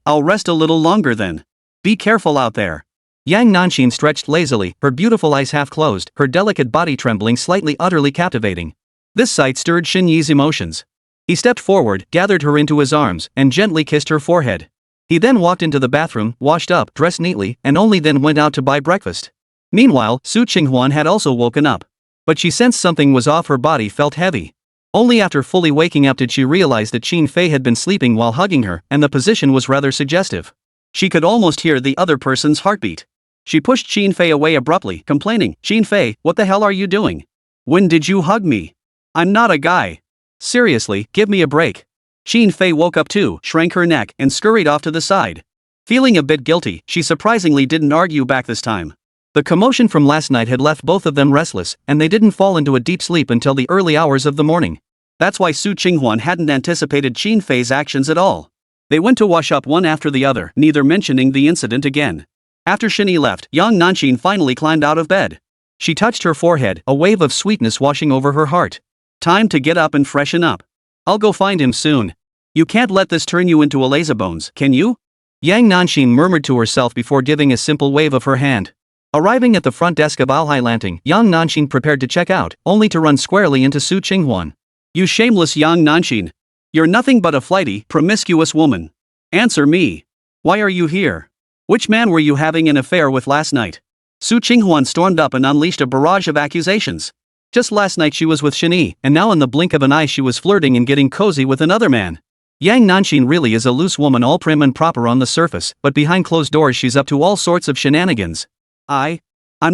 I'll rest a little longer then. Be careful out there. Yang Nanshin stretched lazily, her beautiful eyes half closed, her delicate body trembling slightly, utterly captivating. This sight stirred Shen Yi's emotions. He stepped forward, gathered her into his arms, and gently kissed her forehead. He then walked into the bathroom, washed up, dressed neatly, and only then went out to buy breakfast. Meanwhile, Su Qinghuan had also woken up. But she sensed something was off. Her body felt heavy. Only after fully waking up did she realize that Qin Fei had been sleeping while hugging her, and the position was rather suggestive. She could almost hear the other person's heartbeat. She pushed Qin Fei away abruptly, complaining, Qin Fei, what the hell are you doing? When did you hug me? I'm not a guy. Seriously, give me a break. Qin Fei woke up too, shrank her neck, and scurried off to the side. Feeling a bit guilty, she surprisingly didn't argue back this time. The commotion from last night had left both of them restless, and they didn't fall into a deep sleep until the early hours of the morning. That's why Su Qinghuan hadn't anticipated Qin Fei's actions at all. They went to wash up one after the other, neither mentioning the incident again. After Shen Yi left, Yang Nanshin finally climbed out of bed. She touched her forehead, a wave of sweetness washing over her heart. Time to get up and freshen up. I'll go find him soon. You can't let this turn you into a lazybones, can you? Yang Nanshin murmured to herself before giving a simple wave of her hand. Arriving at the front desk of Alhai Lanting, Yang Nanshin prepared to check out, only to run squarely into Su Qinghuan. You shameless Yang Nanshin. You're nothing but a flighty, promiscuous woman. Answer me. Why are you here? Which man were you having an affair with last night? Su Qinghuan stormed up and unleashed a barrage of accusations. Just last night she was with Shen Yi, and now in the blink of an eye she was flirting and getting cozy with another man. Yang Nanshin really is a loose woman, all prim and proper on the surface, but behind closed doors she's up to all sorts of shenanigans. I'm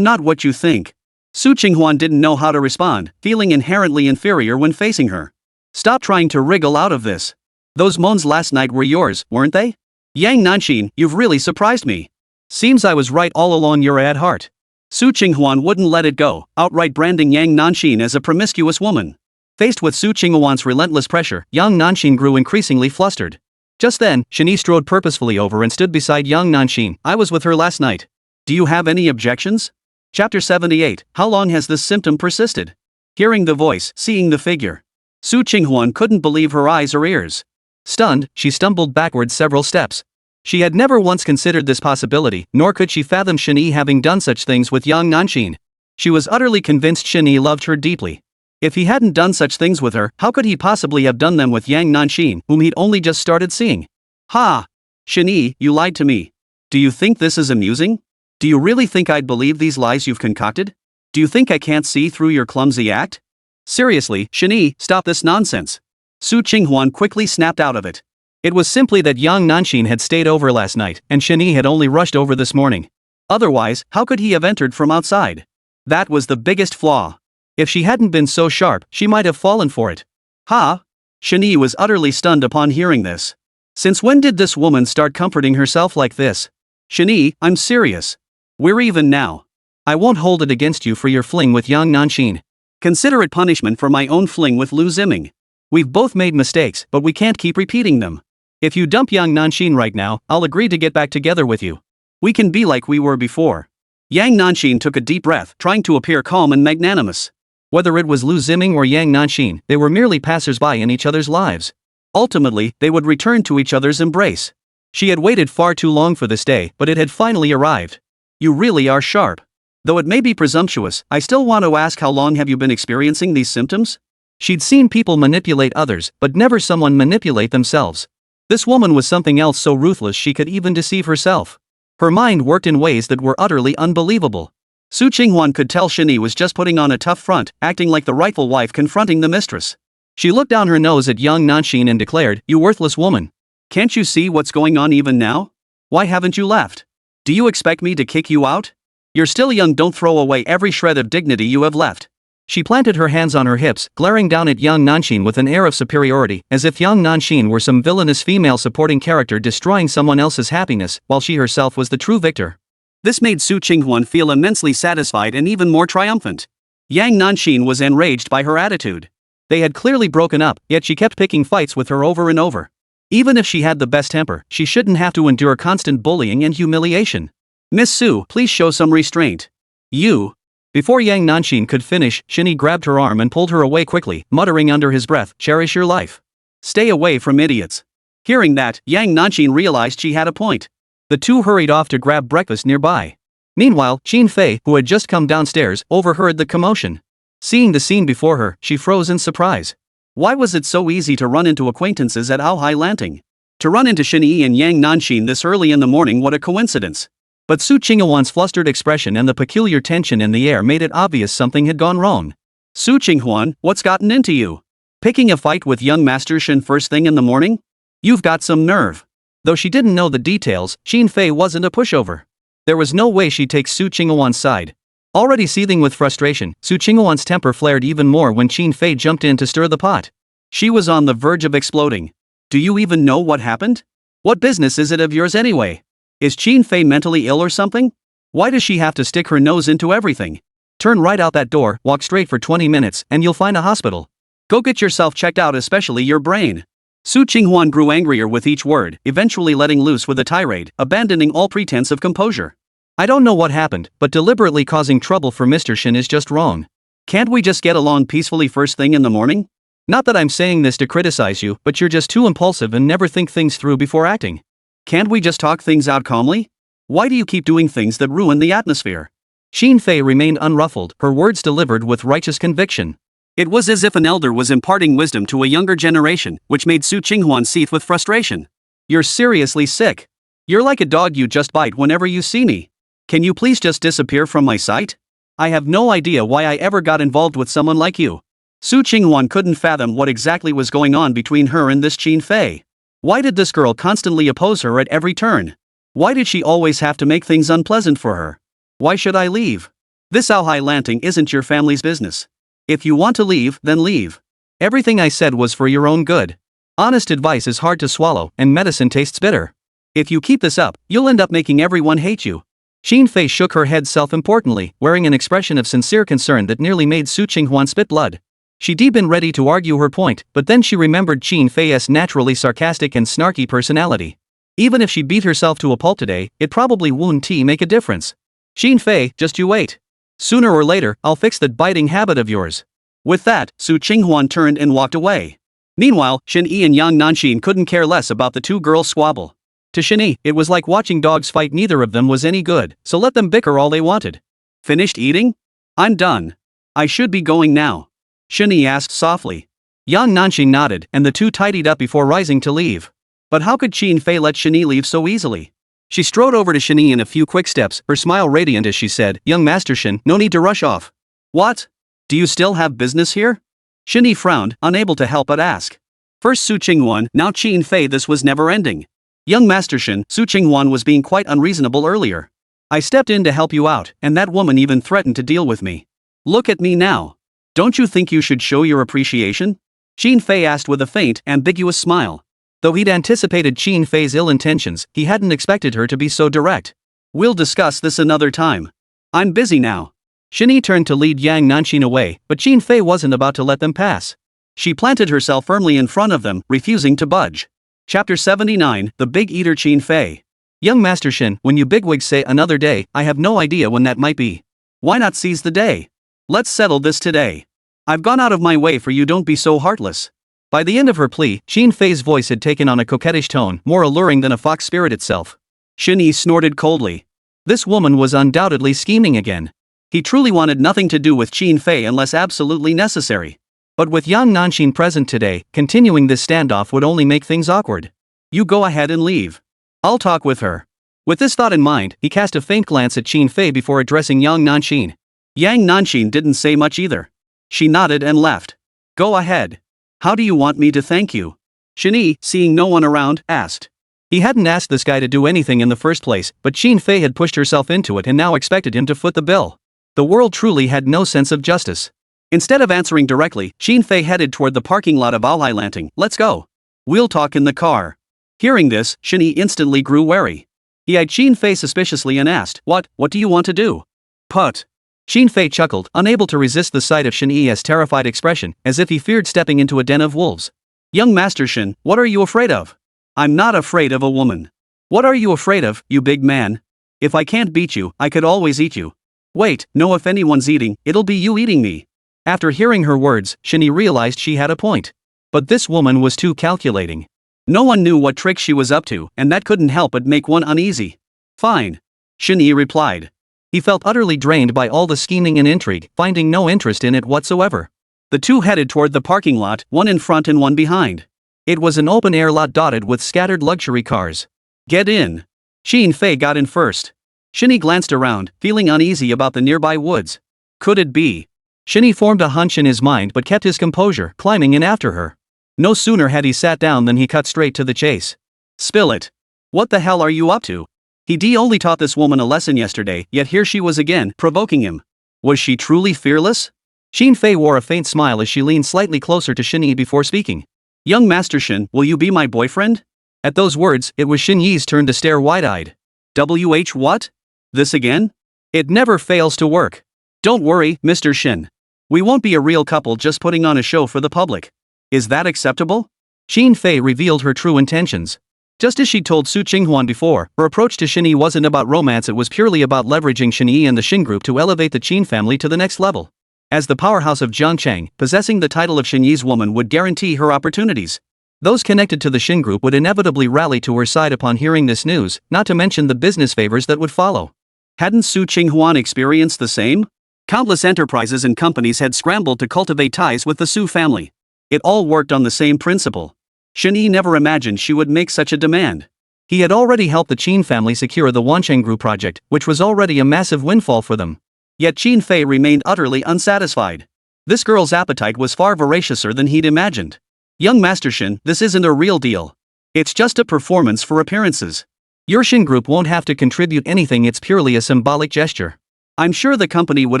not what you think. Su Qinghuan didn't know how to respond, feeling inherently inferior when facing her. Stop trying to wriggle out of this. Those moans last night were yours, weren't they? Yang Nanshin, you've really surprised me. Seems I was right all along. You're at heart. Su Qinghuan wouldn't let it go, outright branding Yang Nanshin as a promiscuous woman. Faced with Su Qinghuan's relentless pressure, Yang Nanshin grew increasingly flustered. Just then, Shen Yi strode purposefully over and stood beside Yang Nanshin. I was with her last night. Do you have any objections? Chapter 78, How long has this symptom persisted? Hearing the voice, seeing the figure. Su Qinghuan couldn't believe her eyes or ears. Stunned, she stumbled backwards several steps. She had never once considered this possibility, nor could she fathom Shen Yi having done such things with Yang Nanshin. She was utterly convinced Shen Yi loved her deeply. If he hadn't done such things with her, how could he possibly have done them with Yang Nanshin, whom he'd only just started seeing? Ha! Shen Yi, you lied to me. Do you think this is amusing? Do you really think I'd believe these lies you've concocted? Do you think I can't see through your clumsy act? Seriously, Shen Yi, stop this nonsense. Su Qinghuan quickly snapped out of it. It was simply that Yang Nanshin had stayed over last night, and Shen Yi had only rushed over this morning. Otherwise, how could he have entered from outside? That was the biggest flaw. If she hadn't been so sharp, she might have fallen for it. Ha! Shen Yi was utterly stunned upon hearing this. Since when did this woman start comforting herself like this? Shen Yi, I'm serious. We're even now. I won't hold it against you for your fling with Yang Nanshin. Consider it punishment for my own fling with Liu Ziming. We've both made mistakes, but we can't keep repeating them. If you dump Yang Nanxin right now, I'll agree to get back together with you. We can be like we were before." Yang Nanxin took a deep breath, trying to appear calm and magnanimous. Whether it was Liu Ziming or Yang Nanxin, they were merely passers-by in each other's lives. Ultimately, they would return to each other's embrace. She had waited far too long for this day, but it had finally arrived. "You really are sharp. Though it may be presumptuous, I still want to ask, how long have you been experiencing these symptoms?" She'd seen people manipulate others, but never someone manipulate themselves. This woman was something else, so ruthless she could even deceive herself. Her mind worked in ways that were utterly unbelievable. Su Qinghuan could tell Shen Yi was just putting on a tough front, acting like the rightful wife confronting the mistress. She looked down her nose at young Nanxin and declared, "You worthless woman. Can't you see what's going on even now? Why haven't you left? Do you expect me to kick you out? You're still young, don't throw away every shred of dignity you have left." She planted her hands on her hips, glaring down at young Nanxin with an air of superiority, as if young Nanxin were some villainous female supporting character destroying someone else's happiness, while she herself was the true victor. This made Su Qinghuan feel immensely satisfied and even more triumphant. Yang Nanxin was enraged by her attitude. They had clearly broken up, yet she kept picking fights with her over and over. Even if she had the best temper, she shouldn't have to endure constant bullying and humiliation. "Miss Su, please show some restraint. You." Before Yang Nanxin could finish, Shen Yi grabbed her arm and pulled her away quickly, muttering under his breath, "Cherish your life. Stay away from idiots." Hearing that, Yang Nanxin realized she had a point. The two hurried off to grab breakfast nearby. Meanwhile, Qin Fei, who had just come downstairs, overheard the commotion. Seeing the scene before her, she froze in surprise. Why was it so easy to run into acquaintances at Aohai Lanting? To run into Shen Yi and Yang Nanxin this early in the morning, what a coincidence. But Su Qinghuan's flustered expression and the peculiar tension in the air made it obvious something had gone wrong. "Su Qinghuan, what's gotten into you? Picking a fight with young Master Shen first thing in the morning? You've got some nerve." Though she didn't know the details, Qin Fei wasn't a pushover. There was no way she'd take Su Qinghuan's side. Already seething with frustration, Su Qinghuan's temper flared even more when Qin Fei jumped in to stir the pot. She was on the verge of exploding. "Do you even know what happened? What business is it of yours anyway? Is Qin Fei mentally ill or something? Why does she have to stick her nose into everything? Turn right out that door, walk straight for 20 minutes, and you'll find a hospital. Go get yourself checked out, especially your brain." Su Qinghuan grew angrier with each word, eventually letting loose with a tirade, abandoning all pretense of composure. "I don't know what happened, but deliberately causing trouble for Mr. Shen is just wrong. Can't we just get along peacefully first thing in the morning? Not that I'm saying this to criticize you, but you're just too impulsive and never think things through before acting. Can't we just talk things out calmly? Why do you keep doing things that ruin the atmosphere?" Qin Fei remained unruffled, her words delivered with righteous conviction. It was as if an elder was imparting wisdom to a younger generation, which made Su Qinghuan seethe with frustration. "You're seriously sick. You're like a dog, you just bite whenever you see me. Can you please just disappear from my sight? I have no idea why I ever got involved with someone like you." Su Qinghuan couldn't fathom what exactly was going on between her and this Qin Fei. Why did this girl constantly oppose her at every turn? Why did she always have to make things unpleasant for her? "Why should I leave? This Aohai Lanting isn't your family's business. If you want to leave, then leave. Everything I said was for your own good. Honest advice is hard to swallow, and medicine tastes bitter. If you keep this up, you'll end up making everyone hate you." Qin Fei shook her head self-importantly, wearing an expression of sincere concern that nearly made Su Qinghuan spit blood. She'd been ready to argue her point, but then she remembered Qin Fei's naturally sarcastic and snarky personality. Even if she beat herself to a pulp today, it probably wouldn't make a difference. "Qin Fei, just you wait. Sooner or later, I'll fix that biting habit of yours." With that, Su Qinghuan turned and walked away. Meanwhile, Shen Yi and Yang Nanxin couldn't care less about the two girls' squabble. To Shen Yi, it was like watching dogs fight, neither of them was any good, so let them bicker all they wanted. "Finished eating? I'm done. I should be going now?" Shen Yi asked softly. Yang Nanxin nodded, and the two tidied up before rising to leave. But how could Qin Fei let Shen Yi leave so easily? She strode over to Shen Yi in a few quick steps, her smile radiant as she said, "Young Master Shen, no need to rush off." "What? Do you still have business here?" Shen Yi frowned, unable to help but ask. First Su Qinghuan, now Qin Fei, this was never ending. "Young Master Shen, Su Qinghuan was being quite unreasonable earlier. I stepped in to help you out, and that woman even threatened to deal with me. Look at me now. Don't you think you should show your appreciation?" Qin Fei asked with a faint, ambiguous smile. Though he'd anticipated Qin Fei's ill intentions, he hadn't expected her to be so direct. "We'll discuss this another time. I'm busy now." Shen Yi turned to lead Yang Nanxin away, but Qin Fei wasn't about to let them pass. She planted herself firmly in front of them, refusing to budge. Chapter 79, The Big Eater Qin Fei. Young Master Shen, when you bigwigs say another day, I have no idea when that might be. Why not seize the day? Let's settle this today. I've gone out of my way for you, don't be so heartless. By the end of her plea, Qin Fei's voice had taken on a coquettish tone, more alluring than a fox spirit itself. Shen Yi snorted coldly. This woman was undoubtedly scheming again. He truly wanted nothing to do with Qin Fei unless absolutely necessary. But with Yang Nanxin present today, continuing this standoff would only make things awkward. You go ahead and leave. I'll talk with her. With this thought in mind, he cast a faint glance at Qin Fei before addressing Yang Nanxin. Yang Nanxin didn't say much either. She nodded and left. Go ahead. How do you want me to thank you? Shen Yi, seeing no one around, asked. He hadn't asked this guy to do anything in the first place, but Qin Fei had pushed herself into it and now expected him to foot the bill. The world truly had no sense of justice. Instead of answering directly, Qin Fei headed toward the parking lot of Lanting. Let's go. We'll talk in the car. Hearing this, Shen Yi instantly grew wary. He eyed Qin Fei suspiciously and asked, What do you want to do? Put. Qin Fei chuckled, unable to resist the sight of Shen Yi's terrified expression, as if he feared stepping into a den of wolves. Young Master Shen, what are you afraid of? I'm not afraid of a woman. What are you afraid of, you big man? If I can't beat you, I could always eat you. Wait, no, if anyone's eating, it'll be you eating me. After hearing her words, Shen Yi realized she had a point. But this woman was too calculating. No one knew what trick she was up to, and that couldn't help but make one uneasy. Fine. Shen Yi replied. He felt utterly drained by all the scheming and intrigue, finding no interest in it whatsoever. The two headed toward the parking lot, one in front and one behind. It was an open-air lot dotted with scattered luxury cars. Get in. Qin Fei got in first. Shen Yi glanced around, feeling uneasy about the nearby woods. Could it be? Shen Yi formed a hunch in his mind but kept his composure, climbing in after her. No sooner had he sat down than he cut straight to the chase. Spill it. What the hell are you up to? He only taught this woman a lesson yesterday, yet here she was again, provoking him. Was she truly fearless? Qin Fei wore a faint smile as she leaned slightly closer to Shen Yi before speaking. Young Master Shen, will you be my boyfriend? At those words, it was Shen Yi's turn to stare wide-eyed. What? This again? It never fails to work. Don't worry, Mr. Shen. We won't be a real couple just putting on a show for the public. Is that acceptable? Qin Fei revealed her true intentions. Just as she'd told Su Qinghuan before, her approach to Shen Yi wasn't about romance, it was purely about leveraging Shen Yi and the Shen Group to elevate the Qin family to the next level. As the powerhouse of Zhangcheng, possessing the title of Shen Yi's woman would guarantee her opportunities. Those connected to the Shen Group would inevitably rally to her side upon hearing this news, not to mention the business favors that would follow. Hadn't Su Qinghuan experienced the same? Countless enterprises and companies had scrambled to cultivate ties with the Su family. It all worked on the same principle. Shen Yi never imagined she would make such a demand. He had already helped the Qin family secure the Wansheng Group project, which was already a massive windfall for them. Yet Qin Fei remained utterly unsatisfied. This girl's appetite was far voraciouser than he'd imagined. Young Master Shen, this isn't a real deal. It's just a performance for appearances. Your Shen Group won't have to contribute anything, it's purely a symbolic gesture. I'm sure the company would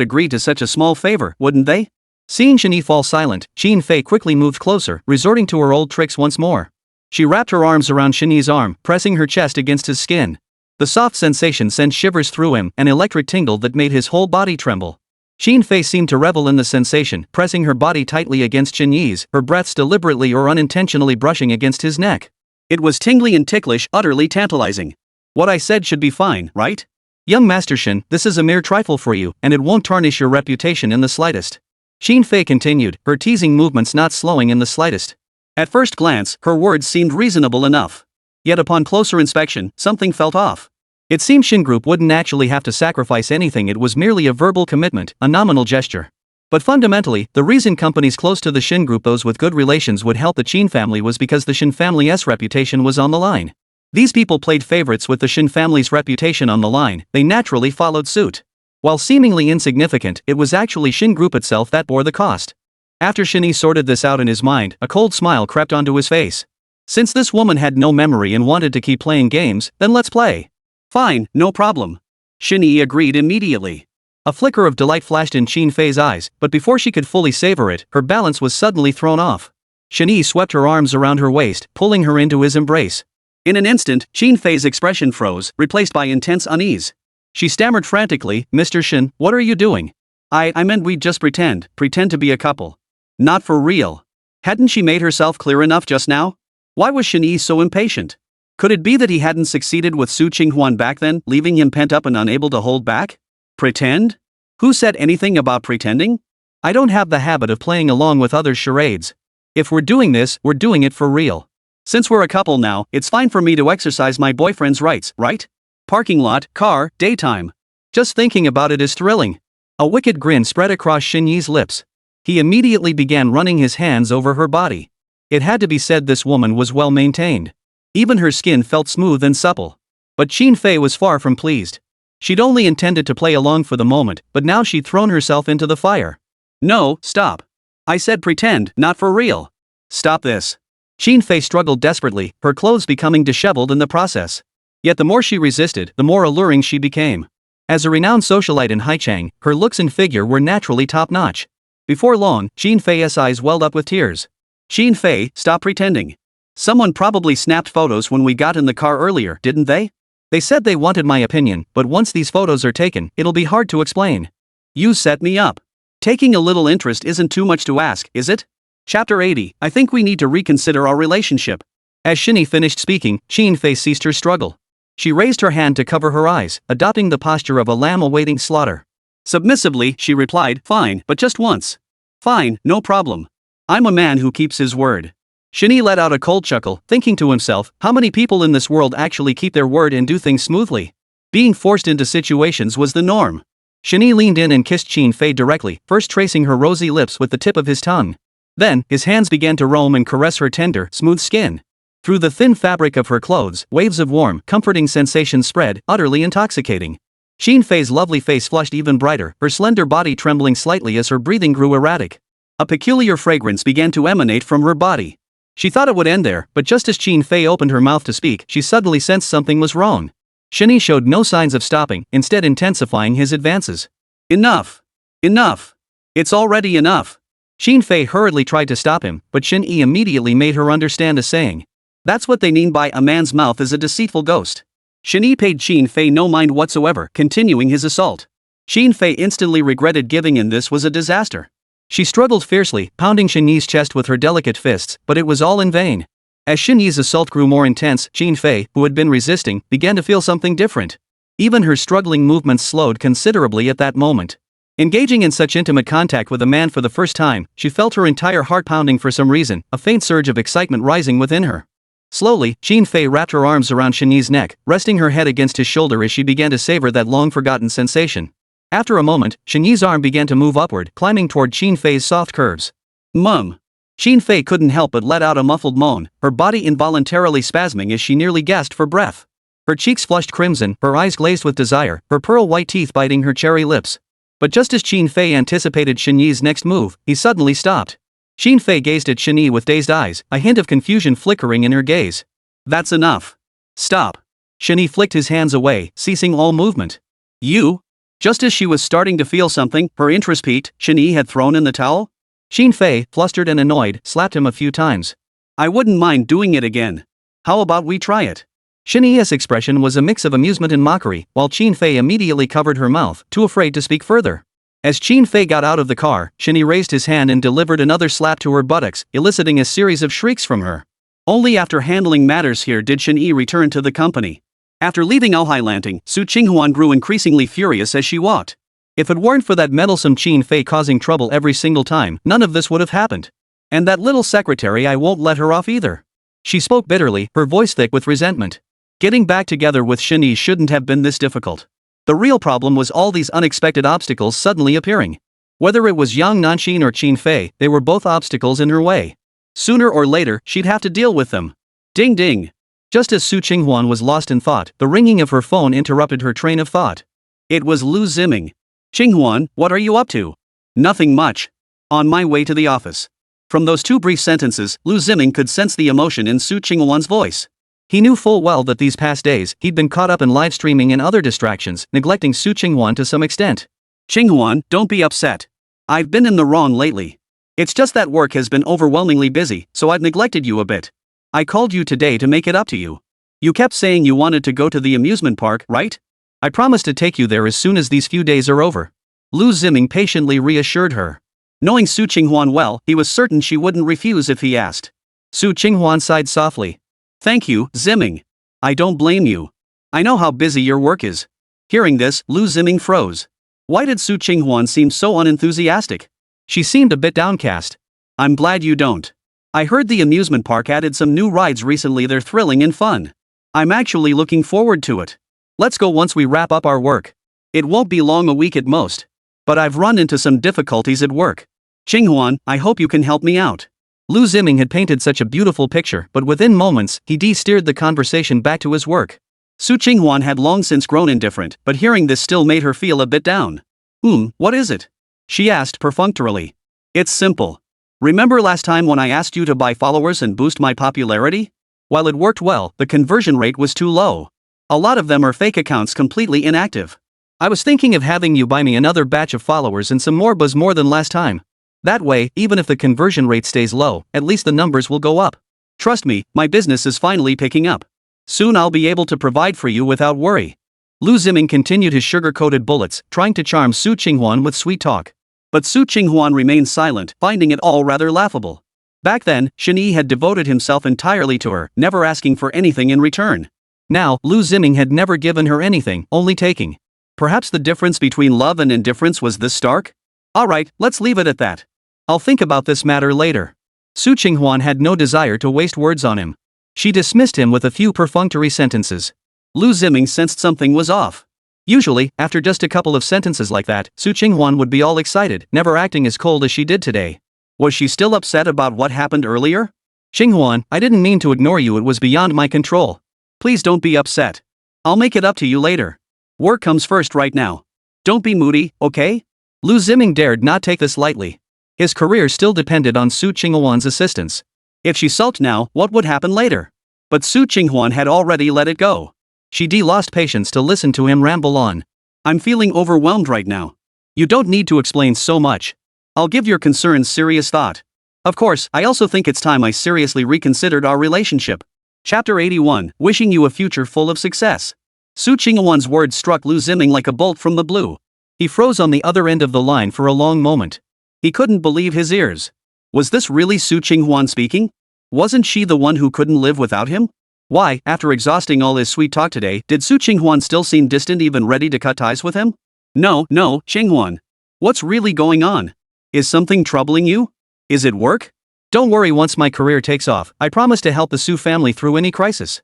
agree to such a small favor, wouldn't they? Seeing Shen Yi fall silent, Qin Fei quickly moved closer, resorting to her old tricks once more. She wrapped her arms around Shen Yi's arm, pressing her chest against his skin. The soft sensation sent shivers through him, an electric tingle that made his whole body tremble. Qin Fei seemed to revel in the sensation, pressing her body tightly against Shen Yi's, her breaths deliberately or unintentionally brushing against his neck. It was tingly and ticklish, utterly tantalizing. What I said should be fine, right? Young Master Shen, this is a mere trifle for you, and it won't tarnish your reputation in the slightest. Qin Fei continued, her teasing movements not slowing in the slightest. At first glance, her words seemed reasonable enough. Yet upon closer inspection, something felt off. It seemed Shen Group wouldn't actually have to sacrifice anything, it was merely a verbal commitment, a nominal gesture. But fundamentally, the reason companies close to the Shen Group, those with good relations, would help the Qin family was because the Shen family's reputation was on the line. These people played favorites with the Shen family's reputation on the line, they naturally followed suit. While seemingly insignificant, it was actually Shen Group itself that bore the cost. After Shen Yi sorted this out in his mind, a cold smile crept onto his face. Since this woman had no memory and wanted to keep playing games, then let's play. Fine, no problem. Shen Yi agreed immediately. A flicker of delight flashed in Qin Fei's eyes, but before she could fully savor it, her balance was suddenly thrown off. Shen Yi swept her arms around her waist, pulling her into his embrace. In an instant, Qin Fei's expression froze, replaced by intense unease. She stammered frantically, Mr. Shen, what are you doing? I meant we'd just pretend to be a couple. Not for real. Hadn't she made herself clear enough just now? Why was Shen Yi so impatient? Could it be that he hadn't succeeded with Su Qinghuan back then, leaving him pent up and unable to hold back? Pretend? Who said anything about pretending? I don't have the habit of playing along with others' charades. If we're doing this, we're doing it for real. Since we're a couple now, it's fine for me to exercise my boyfriend's rights, right? Parking lot, car, daytime. Just thinking about it is thrilling. A wicked grin spread across Shen Yi's lips. He immediately began running his hands over her body. It had to be said this woman was well maintained. Even her skin felt smooth and supple. But Qin Fei was far from pleased. She'd only intended to play along for the moment, but now she'd thrown herself into the fire. No, stop. I said pretend, not for real. Stop this. Qin Fei struggled desperately, her clothes becoming disheveled in the process. Yet the more she resisted, the more alluring she became. As a renowned socialite in Haichang, her looks and figure were naturally top-notch. Before long, Qin Fei's eyes welled up with tears. Qin Fei, stop pretending. Someone probably snapped photos when we got in the car earlier, didn't they? They said they wanted my opinion, but once these photos are taken, it'll be hard to explain. You set me up. Taking a little interest isn't too much to ask, is it? Chapter 80, I think we need to reconsider our relationship. As Shen Yi finished speaking, Qin Fei ceased her struggle. She raised her hand to cover her eyes, adopting the posture of a lamb awaiting slaughter. Submissively, she replied, fine, but just once. Fine, no problem. I'm a man who keeps his word. Shen Yi let out a cold chuckle, thinking to himself, how many people in this world actually keep their word and do things smoothly? Being forced into situations was the norm. Shen Yi leaned in and kissed Qin Fei directly, first tracing her rosy lips with the tip of his tongue. Then, his hands began to roam and caress her tender, smooth skin. Through the thin fabric of her clothes, waves of warm, comforting sensations spread, utterly intoxicating. Qin Fei's lovely face flushed even brighter, her slender body trembling slightly as her breathing grew erratic. A peculiar fragrance began to emanate from her body. She thought it would end there, but just as Qin Fei opened her mouth to speak, she suddenly sensed something was wrong. Shen Yi showed no signs of stopping, instead intensifying his advances. Enough! Enough! It's already enough! Qin Fei hurriedly tried to stop him, but Shen Yi immediately made her understand a saying. That's what they mean by a man's mouth is a deceitful ghost. Shen Yi paid Qin Fei no mind whatsoever, continuing his assault. Qin Fei instantly regretted giving in. This was a disaster. She struggled fiercely, pounding Shen Yi's chest with her delicate fists, but it was all in vain. As Shen Yi's assault grew more intense, Qin Fei, who had been resisting, began to feel something different. Even her struggling movements slowed considerably at that moment. Engaging in such intimate contact with a man for the first time, she felt her entire heart pounding for some reason, a faint surge of excitement rising within her. Slowly, Qin Fei wrapped her arms around Shen Yi's neck, resting her head against his shoulder as she began to savor that long-forgotten sensation. After a moment, Shen Yi's arm began to move upward, climbing toward Qin Fei's soft curves. Mum. Qin Fei couldn't help but let out a muffled moan, her body involuntarily spasming as she nearly gasped for breath. Her cheeks flushed crimson, her eyes glazed with desire, her pearl-white teeth biting her cherry lips. But just as Qin Fei anticipated Shen Yi's next move, he suddenly stopped. Qin Fei gazed at Shen Yi with dazed eyes, a hint of confusion flickering in her gaze. That's enough. Stop. Shen Yi flicked his hands away, ceasing all movement. You? Just as she was starting to feel something, her interest piqued, Shen Yi had thrown in the towel? Qin Fei, flustered and annoyed, slapped him a few times. I wouldn't mind doing it again. How about we try it? Shen Yi's expression was a mix of amusement and mockery, while Qin Fei immediately covered her mouth, too afraid to speak further. As Qin Fei got out of the car, Shen Yi raised his hand and delivered another slap to her buttocks, eliciting a series of shrieks from her. Only after handling matters here did Shen Yi return to the company. After leaving Lanting, Su Qinghuan grew increasingly furious as she walked. If it weren't for that meddlesome Qin Fei causing trouble every single time, none of this would have happened. And that little secretary, I won't let her off either. She spoke bitterly, her voice thick with resentment. Getting back together with Shen Yi shouldn't have been this difficult. The real problem was all these unexpected obstacles suddenly appearing. Whether it was young Nanxin or Qin Fei, they were both obstacles in her way. Sooner or later, she'd have to deal with them. Ding ding. Just as Su Qinghuan was lost in thought, the ringing of her phone interrupted her train of thought. It was Liu Ziming. Qinghuan, what are you up to? Nothing much. On my way to the office. From those two brief sentences, Liu Ziming could sense the emotion in Su Qinghuan's voice. He knew full well that these past days, he'd been caught up in live streaming and other distractions, neglecting Su Qinghuan to some extent. Qinghuan, don't be upset. I've been in the wrong lately. It's just that work has been overwhelmingly busy, so I've neglected you a bit. I called you today to make it up to you. You kept saying you wanted to go to the amusement park, right? I promised to take you there as soon as these few days are over. Liu Ziming patiently reassured her. Knowing Su Qinghuan well, he was certain she wouldn't refuse if he asked. Su Qinghuan sighed softly. Thank you, Ziming. I don't blame you. I know how busy your work is. Hearing this, Liu Ziming froze. Why did Su Qinghuan seem so unenthusiastic? She seemed a bit downcast. I'm glad you don't. I heard the amusement park added some new rides recently. They're thrilling and fun. I'm actually looking forward to it. Let's go once we wrap up our work. It won't be long, a week at most. But I've run into some difficulties at work. Qinghuan, I hope you can help me out. Liu Ziming had painted such a beautiful picture, but within moments, he steered the conversation back to his work. Su Qinghuan had long since grown indifferent, but hearing this still made her feel a bit down. What is it? She asked perfunctorily. It's simple. Remember last time when I asked you to buy followers and boost my popularity? While it worked well, the conversion rate was too low. A lot of them are fake accounts completely inactive. I was thinking of having you buy me another batch of followers and some more buzz more than last time. That way, even if the conversion rate stays low, at least the numbers will go up. Trust me, my business is finally picking up. Soon I'll be able to provide for you without worry. Liu Ziming continued his sugar-coated bullets, trying to charm Su Qinghuan with sweet talk. But Su Qinghuan remained silent, finding it all rather laughable. Back then, Shen Yi had devoted himself entirely to her, never asking for anything in return. Now, Liu Ziming had never given her anything, only taking. Perhaps the difference between love and indifference was this stark? Alright, let's leave it at that. I'll think about this matter later. Su Qinghuan had no desire to waste words on him. She dismissed him with a few perfunctory sentences. Liu Ziming sensed something was off. Usually, after just a couple of sentences like that, Su Qinghuan would be all excited, never acting as cold as she did today. Was she still upset about what happened earlier? Qinghuan, I didn't mean to ignore you, it was beyond my control. Please don't be upset. I'll make it up to you later. Work comes first right now. Don't be moody, okay? Liu Ziming dared not take this lightly. His career still depended on Su Qinghuan's assistance. If she sulked now, what would happen later? But Su Qinghuan had already let it go. She lost patience to listen to him ramble on. I'm feeling overwhelmed right now. You don't need to explain so much. I'll give your concerns serious thought. Of course, I also think it's time I seriously reconsidered our relationship. Chapter 81, Wishing You a Future Full of Success. Su Qinghuan's words struck Liu Ziming like a bolt from the blue. He froze on the other end of the line for a long moment. He couldn't believe his ears. Was this really Su Qinghuan speaking? Wasn't she the one who couldn't live without him? Why, after exhausting all his sweet talk today, did Su Qinghuan still seem distant, even ready to cut ties with him? No, Qinghuan. What's really going on? Is something troubling you? Is it work? Don't worry, once my career takes off, I promise to help the Su family through any crisis.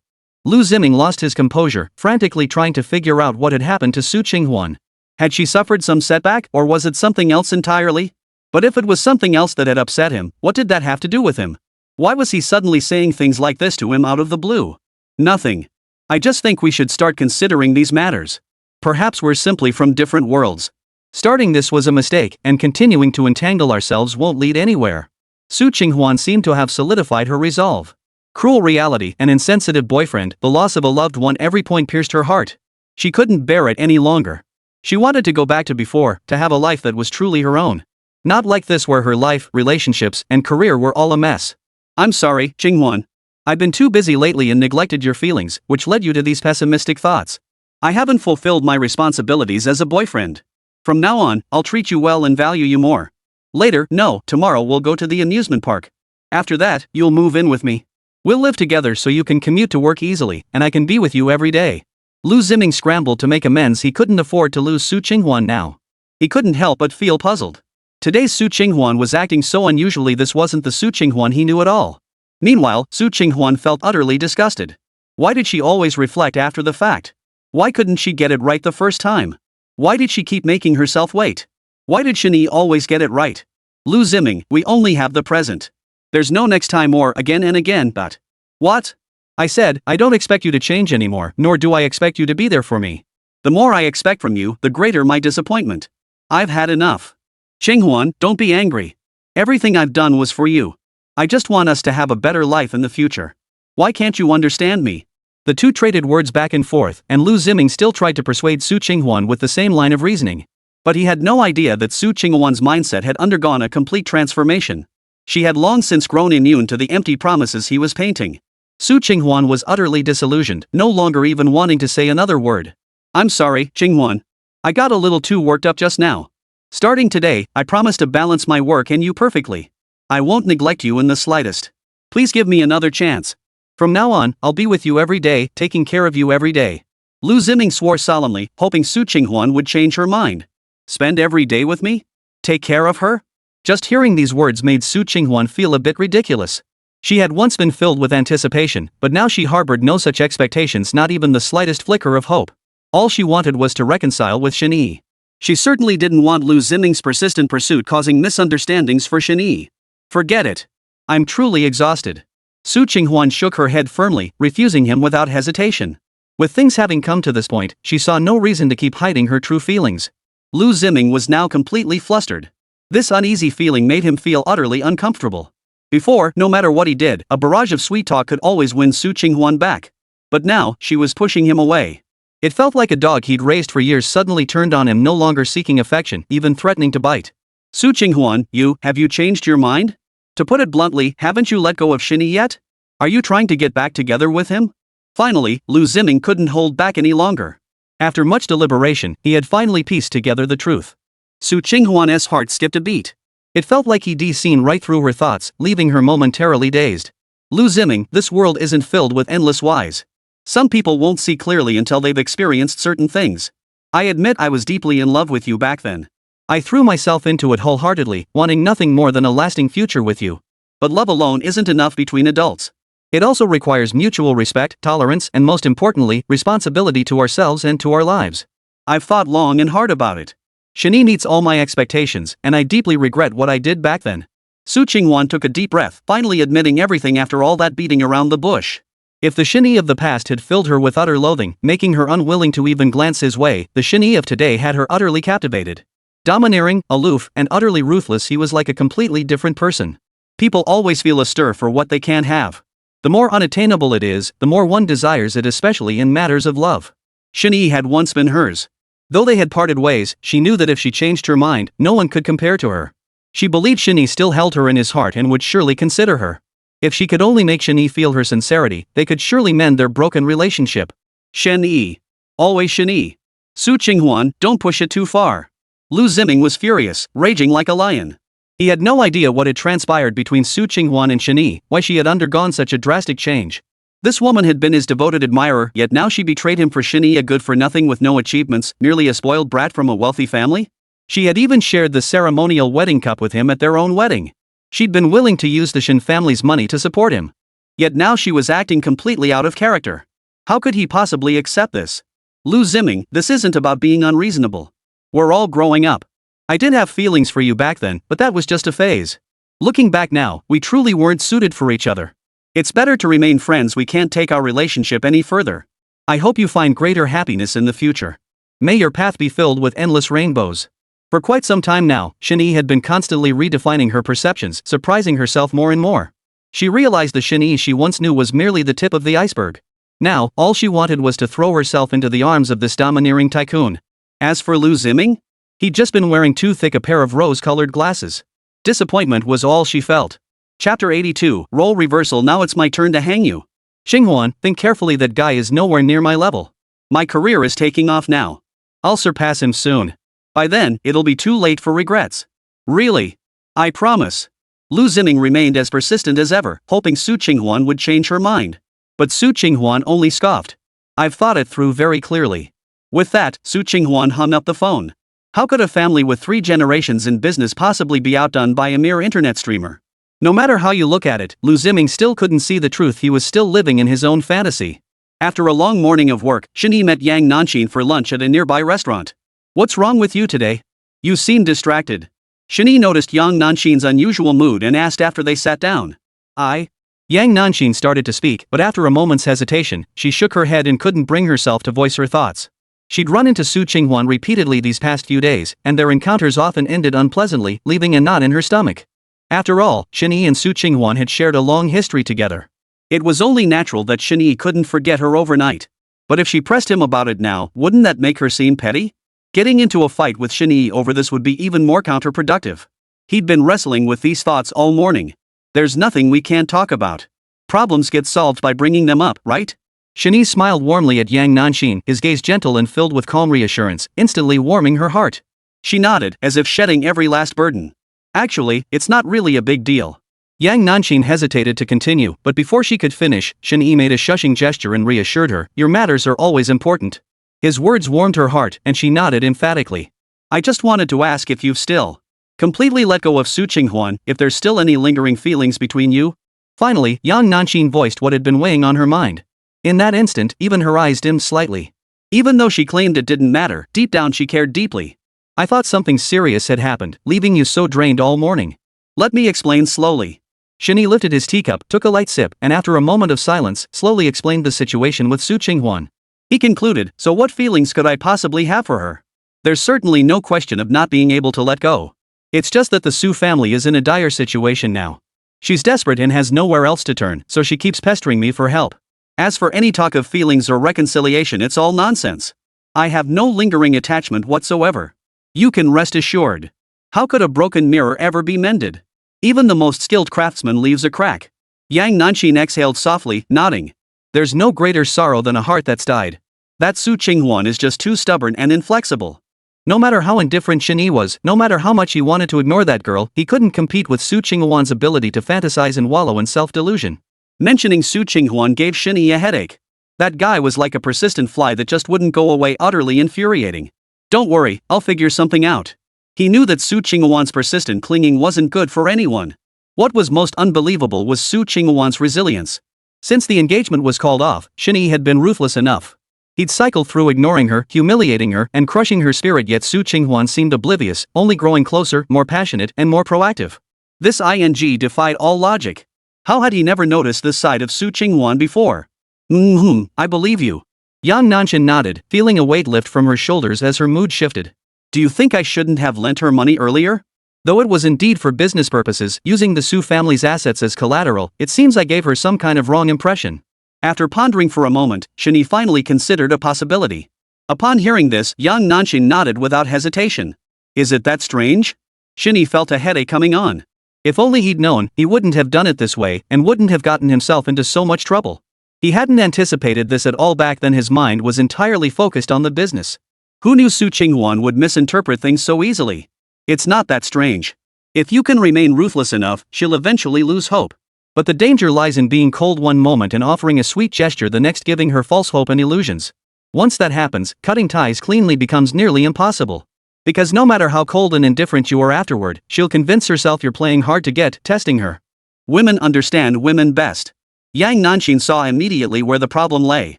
Liu Ziming lost his composure, frantically trying to figure out what had happened to Su Qinghuan. Had she suffered some setback, or was it something else entirely? But if it was something else that had upset him, what did that have to do with him? Why was he suddenly saying things like this to him out of the blue? Nothing. I just think we should start considering these matters. Perhaps we're simply from different worlds. Starting this was a mistake, and continuing to entangle ourselves won't lead anywhere. Su Qinghuan seemed to have solidified her resolve. Cruel reality, an insensitive boyfriend, the loss of a loved one, every point pierced her heart. She couldn't bear it any longer. She wanted to go back to before, to have a life that was truly her own. Not like this, where her life, relationships, and career were all a mess. I'm sorry, Qinghuan. I've been too busy lately and neglected your feelings, which led you to these pessimistic thoughts. I haven't fulfilled my responsibilities as a boyfriend. From now on, I'll treat you well and value you more. Later, no, tomorrow we'll go to the amusement park. After that, you'll move in with me. We'll live together so you can commute to work easily, and I can be with you every day. Liu Ziming scrambled to make amends. He couldn't afford to lose Su Qinghuan now. He couldn't help but feel puzzled. Today's Su Qinghuan was acting so unusually. This wasn't the Su Qinghuan he knew at all. Meanwhile, Su Qinghuan felt utterly disgusted. Why did she always reflect after the fact? Why couldn't she get it right the first time? Why did she keep making herself wait? Why did Shen Yi always get it right? Liu Ziming, we only have the present. There's no next time or again and again, but... What? I said, I don't expect you to change anymore, nor do I expect you to be there for me. The more I expect from you, the greater my disappointment. I've had enough. Qinghuan, don't be angry. Everything I've done was for you. I just want us to have a better life in the future. Why can't you understand me? The two traded words back and forth, and Liu Ziming still tried to persuade Su Qinghuan with the same line of reasoning. But he had no idea that Su Qinghuan's mindset had undergone a complete transformation. She had long since grown immune to the empty promises he was painting. Su Qinghuan was utterly disillusioned, no longer even wanting to say another word. I'm sorry, Qinghuan. I got a little too worked up just now. Starting today, I promise to balance my work and you perfectly. I won't neglect you in the slightest. Please give me another chance. From now on, I'll be with you every day, taking care of you every day. Liu Ziming swore solemnly, hoping Su Qinghuan would change her mind. Spend every day with me? Take care of her? Just hearing these words made Su Qinghuan feel a bit ridiculous. She had once been filled with anticipation, but now she harbored no such expectations, not even the slightest flicker of hope. All she wanted was to reconcile with Shen Yi. She certainly didn't want Liu Ziming's persistent pursuit causing misunderstandings for Shen Yi. Forget it. I'm truly exhausted. Su Qinghuan shook her head firmly, refusing him without hesitation. With things having come to this point, she saw no reason to keep hiding her true feelings. Liu Ziming was now completely flustered. This uneasy feeling made him feel utterly uncomfortable. Before, no matter what he did, a barrage of sweet talk could always win Su Qinghuan back. But now, she was pushing him away. It felt like a dog he'd raised for years suddenly turned on him, no longer seeking affection, even threatening to bite. Su Qinghuan, have you changed your mind? To put it bluntly, haven't you let go of Shen Yi yet? Are you trying to get back together with him? Finally, Liu Ziming couldn't hold back any longer. After much deliberation, he had finally pieced together the truth. Su Qinghuan's heart skipped a beat. It felt like he'd seen right through her thoughts, leaving her momentarily dazed. Liu Ziming, this world isn't filled with endless whys. Some people won't see clearly until they've experienced certain things. I admit I was deeply in love with you back then. I threw myself into it wholeheartedly, wanting nothing more than a lasting future with you. But love alone isn't enough between adults. It also requires mutual respect, tolerance, and most importantly, responsibility to ourselves and to our lives. I've thought long and hard about it. Shen Yi meets all my expectations, and I deeply regret what I did back then. Su Qinghuan took a deep breath, finally admitting everything after all that beating around the bush. If the Shen Yi of the past had filled her with utter loathing, making her unwilling to even glance his way, the Shen Yi of today had her utterly captivated. Domineering, aloof, and utterly ruthless, he was like a completely different person. People always feel a stir for what they can't have. The more unattainable it is, the more one desires it, especially in matters of love. Shen Yi had once been hers. Though they had parted ways, she knew that if she changed her mind, no one could compare to her. She believed Shen Yi still held her in his heart and would surely consider her. If she could only make Shen Yi feel her sincerity, they could surely mend their broken relationship. Shen Yi. Always Shen Yi. Su Qinghuan, don't push it too far. Liu Ziming was furious, raging like a lion. He had no idea what had transpired between Su Qinghuan and Shen Yi, why she had undergone such a drastic change. This woman had been his devoted admirer, yet now she betrayed him for Shen Yi, a good-for-nothing with no achievements, merely a spoiled brat from a wealthy family? She had even shared the ceremonial wedding cup with him at their own wedding. She'd been willing to use the Shen family's money to support him. Yet now she was acting completely out of character. How could he possibly accept this? Liu Ziming, this isn't about being unreasonable. We're all growing up. I did have feelings for you back then, but that was just a phase. Looking back now, we truly weren't suited for each other. It's better to remain friends. We can't take our relationship any further. I hope you find greater happiness in the future. May your path be filled with endless rainbows. For quite some time now, Shen Yi had been constantly redefining her perceptions, surprising herself more and more. She realized the Shen Yi she once knew was merely the tip of the iceberg. Now, all she wanted was to throw herself into the arms of this domineering tycoon. As for Liu Ziming, he'd just been wearing too thick a pair of rose-colored glasses. Disappointment was all she felt. Chapter 82, Role Reversal. Now it's my turn to hang you. Qinghuan, think carefully, that guy is nowhere near my level. My career is taking off now. I'll surpass him soon. By then, it'll be too late for regrets. Really? I promise. Liu Ziming remained as persistent as ever, hoping Su Qinghuan would change her mind. But Su Qinghuan only scoffed. I've thought it through very clearly. With that, Su Qinghuan hung up the phone. How could a family with 3 generations in business possibly be outdone by a mere internet streamer? No matter how you look at it, Liu Ziming still couldn't see the truth. He was still living in his own fantasy. After a long morning of work, Shen Yi met Yang Nanqin for lunch at a nearby restaurant. What's wrong with you today? You seem distracted. Shen Yi noticed Yang Nanqin's unusual mood and asked after they sat down. Yang Nanqin started to speak, but after a moment's hesitation, she shook her head and couldn't bring herself to voice her thoughts. She'd run into Su Qinghuan repeatedly these past few days, and their encounters often ended unpleasantly, leaving a knot in her stomach. After all, Shen Yi and Su Qinghuan had shared a long history together. It was only natural that Shen Yi couldn't forget her overnight. But if she pressed him about it now, wouldn't that make her seem petty? Getting into a fight with Shen Yi over this would be even more counterproductive. He'd been wrestling with these thoughts all morning. There's nothing we can't talk about. Problems get solved by bringing them up, right? Shen Yi smiled warmly at Yang Nanqin, his gaze gentle and filled with calm reassurance, instantly warming her heart. She nodded, as if shedding every last burden. Actually, it's not really a big deal. Yang Nanqing hesitated to continue, but before she could finish, Shen Yi made a shushing gesture and reassured her, "Your matters are always important." His words warmed her heart, and she nodded emphatically. "I just wanted to ask if you've still completely let go of Su Qinghuan, if there's still any lingering feelings between you?" Finally, Yang Nanqing voiced what had been weighing on her mind. In that instant, even her eyes dimmed slightly. Even though she claimed it didn't matter, deep down she cared deeply. "I thought something serious had happened, leaving you so drained all morning." "Let me explain slowly." Shen Yi lifted his teacup, took a light sip, and after a moment of silence, slowly explained the situation with Su Qinghuan. He concluded, "So what feelings could I possibly have for her? There's certainly no question of not being able to let go. It's just that the Su family is in a dire situation now. She's desperate and has nowhere else to turn, so she keeps pestering me for help. As for any talk of feelings or reconciliation, it's all nonsense. I have no lingering attachment whatsoever. You can rest assured. How could a broken mirror ever be mended? Even the most skilled craftsman leaves a crack." Yang Nanqing exhaled softly, nodding. "There's no greater sorrow than a heart that's died. That Su Qinghuan is just too stubborn and inflexible." No matter how indifferent Shen Yi was, no matter how much he wanted to ignore that girl, he couldn't compete with Su Qinghuan's ability to fantasize and wallow in self-delusion. Mentioning Su Qinghuan gave Shen Yi a headache. That guy was like a persistent fly that just wouldn't go away, utterly infuriating. "Don't worry, I'll figure something out." He knew that Su Qinghuan's persistent clinging wasn't good for anyone. What was most unbelievable was Su Qinghuan's resilience. Since the engagement was called off, Shen Yi had been ruthless enough. He'd cycled through ignoring her, humiliating her, and crushing her spirit, yet Su Qinghuan seemed oblivious, only growing closer, more passionate, and more proactive. This defied all logic. How had he never noticed this side of Su Qinghuan before? I believe you." Yang Nanqing nodded, feeling a weight lift from her shoulders as her mood shifted. "Do you think I shouldn't have lent her money earlier? Though it was indeed for business purposes, using the Su family's assets as collateral, it seems I gave her some kind of wrong impression." After pondering for a moment, Shen Yi finally considered a possibility. Upon hearing this, Yang Nanqing nodded without hesitation. "Is it that strange?" Shen Yi felt a headache coming on. If only he'd known, he wouldn't have done it this way, and wouldn't have gotten himself into so much trouble. He hadn't anticipated this at all. Back then his mind was entirely focused on the business. Who knew Su Qinghuan would misinterpret things so easily? It's not that strange. If you can remain ruthless enough, she'll eventually lose hope. But the danger lies in being cold one moment and offering a sweet gesture the next, giving her false hope and illusions. Once that happens, cutting ties cleanly becomes nearly impossible. Because no matter how cold and indifferent you are afterward, she'll convince herself you're playing hard to get, testing her. Women understand women best. Yang Nanqing saw immediately where the problem lay.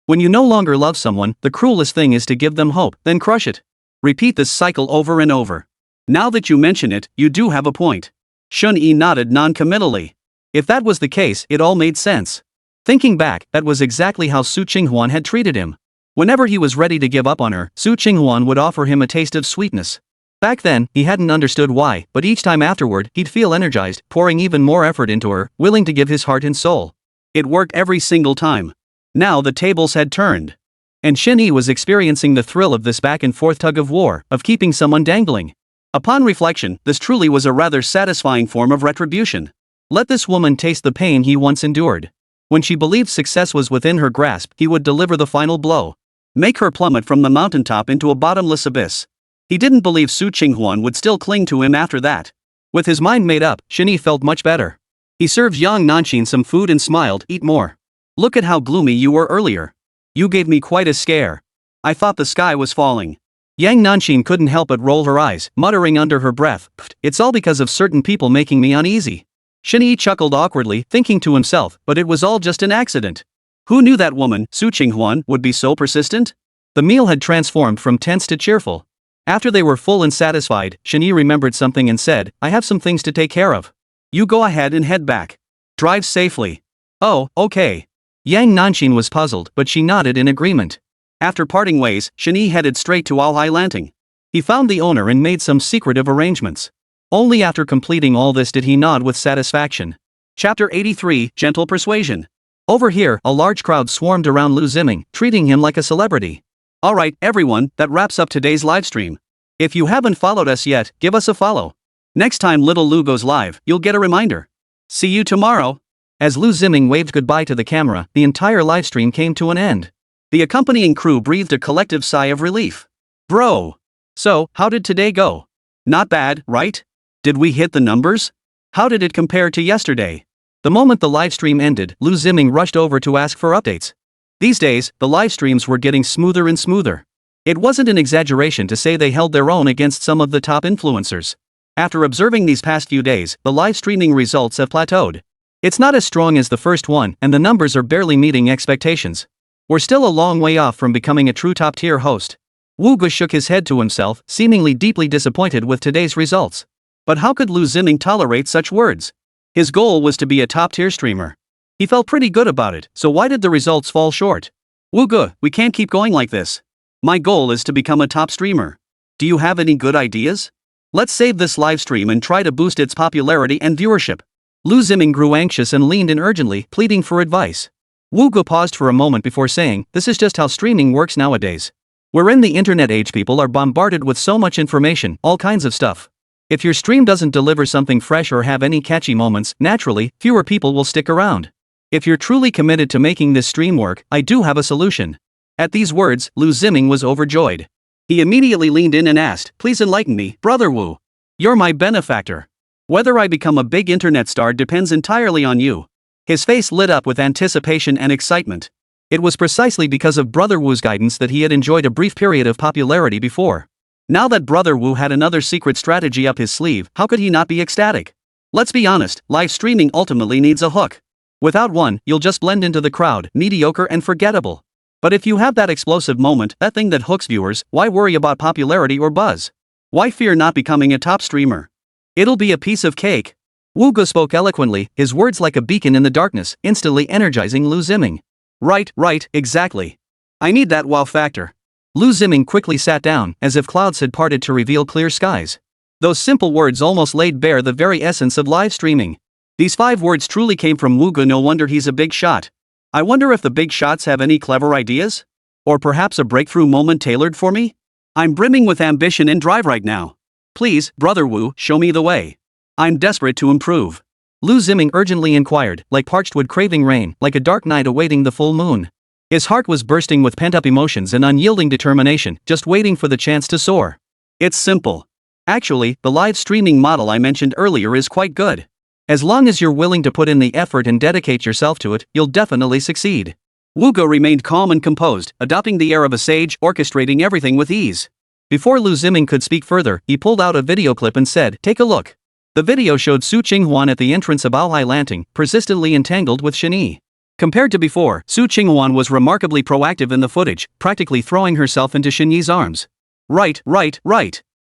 When you no longer love someone, the cruelest thing is to give them hope, then crush it. Repeat this cycle over and over. Now that you mention it, you do have a point. Shen Yi nodded non-committally. If that was the case, it all made sense. Thinking back, that was exactly how Su Qinghuan had treated him. Whenever he was ready to give up on her, Su Qinghuan would offer him a taste of sweetness. Back then, he hadn't understood why, but each time afterward, he'd feel energized, pouring even more effort into her, willing to give his heart and soul. It worked every single time. Now the tables had turned. And Shen Yi was experiencing the thrill of this back-and-forth tug-of-war, of keeping someone dangling. Upon reflection, this truly was a rather satisfying form of retribution. Let this woman taste the pain he once endured. When she believed success was within her grasp, he would deliver the final blow. Make her plummet from the mountaintop into a bottomless abyss. He didn't believe Su Qinghuan would still cling to him after that. With his mind made up, Shen Yi felt much better. He served Yang Nanqing some food and smiled, "Eat more. Look at how gloomy you were earlier. You gave me quite a scare. I thought the sky was falling." Yang Nanqing couldn't help but roll her eyes, muttering under her breath, "It's all because of certain people making me uneasy." Shen Yi chuckled awkwardly, thinking to himself, but it was all just an accident. Who knew that woman, Su Qinghuan, would be so persistent? The meal had transformed from tense to cheerful. After they were full and satisfied, Shen Yi remembered something and said, "I have some things to take care of. You go ahead and head back. Drive safely." "Oh, okay." Yang Nanqing was puzzled, but she nodded in agreement. After parting ways, Shen Yi headed straight to Lanting. He found the owner and made some secretive arrangements. Only after completing all this did he nod with satisfaction. Chapter 83, Gentle Persuasion. Over here, a large crowd swarmed around Liu Ziming, treating him like a celebrity. Alright, everyone, that wraps up today's livestream. If you haven't followed us yet, give us a follow. Next time little Liu goes live, you'll get a reminder. See you tomorrow. As Liu Ziming waved goodbye to the camera, the entire livestream came to an end. The accompanying crew breathed a collective sigh of relief. Bro! So, how did today go? Not bad, right? Did we hit the numbers? How did it compare to yesterday? The moment the livestream ended, Liu Ziming rushed over to ask for updates. These days, the live streams were getting smoother and smoother. It wasn't an exaggeration to say they held their own against some of the top influencers. After observing these past few days, the live streaming results have plateaued. It's not as strong as the first one, and the numbers are barely meeting expectations. We're still a long way off from becoming a true top-tier host. Wu Ge shook his head to himself, seemingly deeply disappointed with today's results. But how could Liu Ziming tolerate such words? His goal was to be a top-tier streamer. He felt pretty good about it, so why did the results fall short? Wu Ge, we can't keep going like this. My goal is to become a top streamer. Do you have any good ideas? Let's save this live stream and try to boost its popularity and viewership. Liu Ziming grew anxious and leaned in urgently, pleading for advice. Wu Ge paused for a moment before saying, this is just how streaming works nowadays. We're in the internet age, people are bombarded with so much information, all kinds of stuff. If your stream doesn't deliver something fresh or have any catchy moments, naturally, fewer people will stick around. If you're truly committed to making this stream work, I do have a solution. At these words, Liu Ziming was overjoyed. He immediately leaned in and asked, please enlighten me, Brother Wu. You're my benefactor. Whether I become a big internet star depends entirely on you. His face lit up with anticipation and excitement. It was precisely because of Brother Wu's guidance that he had enjoyed a brief period of popularity before. Now that Brother Wu had another secret strategy up his sleeve, how could he not be ecstatic? Let's be honest, live streaming ultimately needs a hook. Without one, you'll just blend into the crowd, mediocre and forgettable. But if you have that explosive moment, that thing that hooks viewers, why worry about popularity or buzz? Why fear not becoming a top streamer? It'll be a piece of cake. Wu Ge spoke eloquently, his words like a beacon in the darkness, instantly energizing Liu Ziming. Right, exactly. I need that wow factor. Liu Ziming quickly sat down, as if clouds had parted to reveal clear skies. Those simple words almost laid bare the very essence of live streaming. These 5 words truly came from Wu Ge. No wonder he's a big shot. I wonder if the big shots have any clever ideas? Or perhaps a breakthrough moment tailored for me? I'm brimming with ambition and drive right now. Please, Brother Wu, show me the way. I'm desperate to improve. Liu Ziming urgently inquired, like parched wood craving rain, like a dark night awaiting the full moon. His heart was bursting with pent-up emotions and unyielding determination, just waiting for the chance to soar. It's simple. Actually, the live streaming model I mentioned earlier is quite good. As long as you're willing to put in the effort and dedicate yourself to it, you'll definitely succeed. Wu Ge remained calm and composed, adopting the air of a sage, orchestrating everything with ease. Before Liu Ziming could speak further, he pulled out a video clip and said, take a look. The video showed Su Qinghuan at the entrance of Aohai Lanting, persistently entangled with Shen Yi. Compared to before, Su Qinghuan was remarkably proactive in the footage, practically throwing herself into Shen Yi's arms. Right.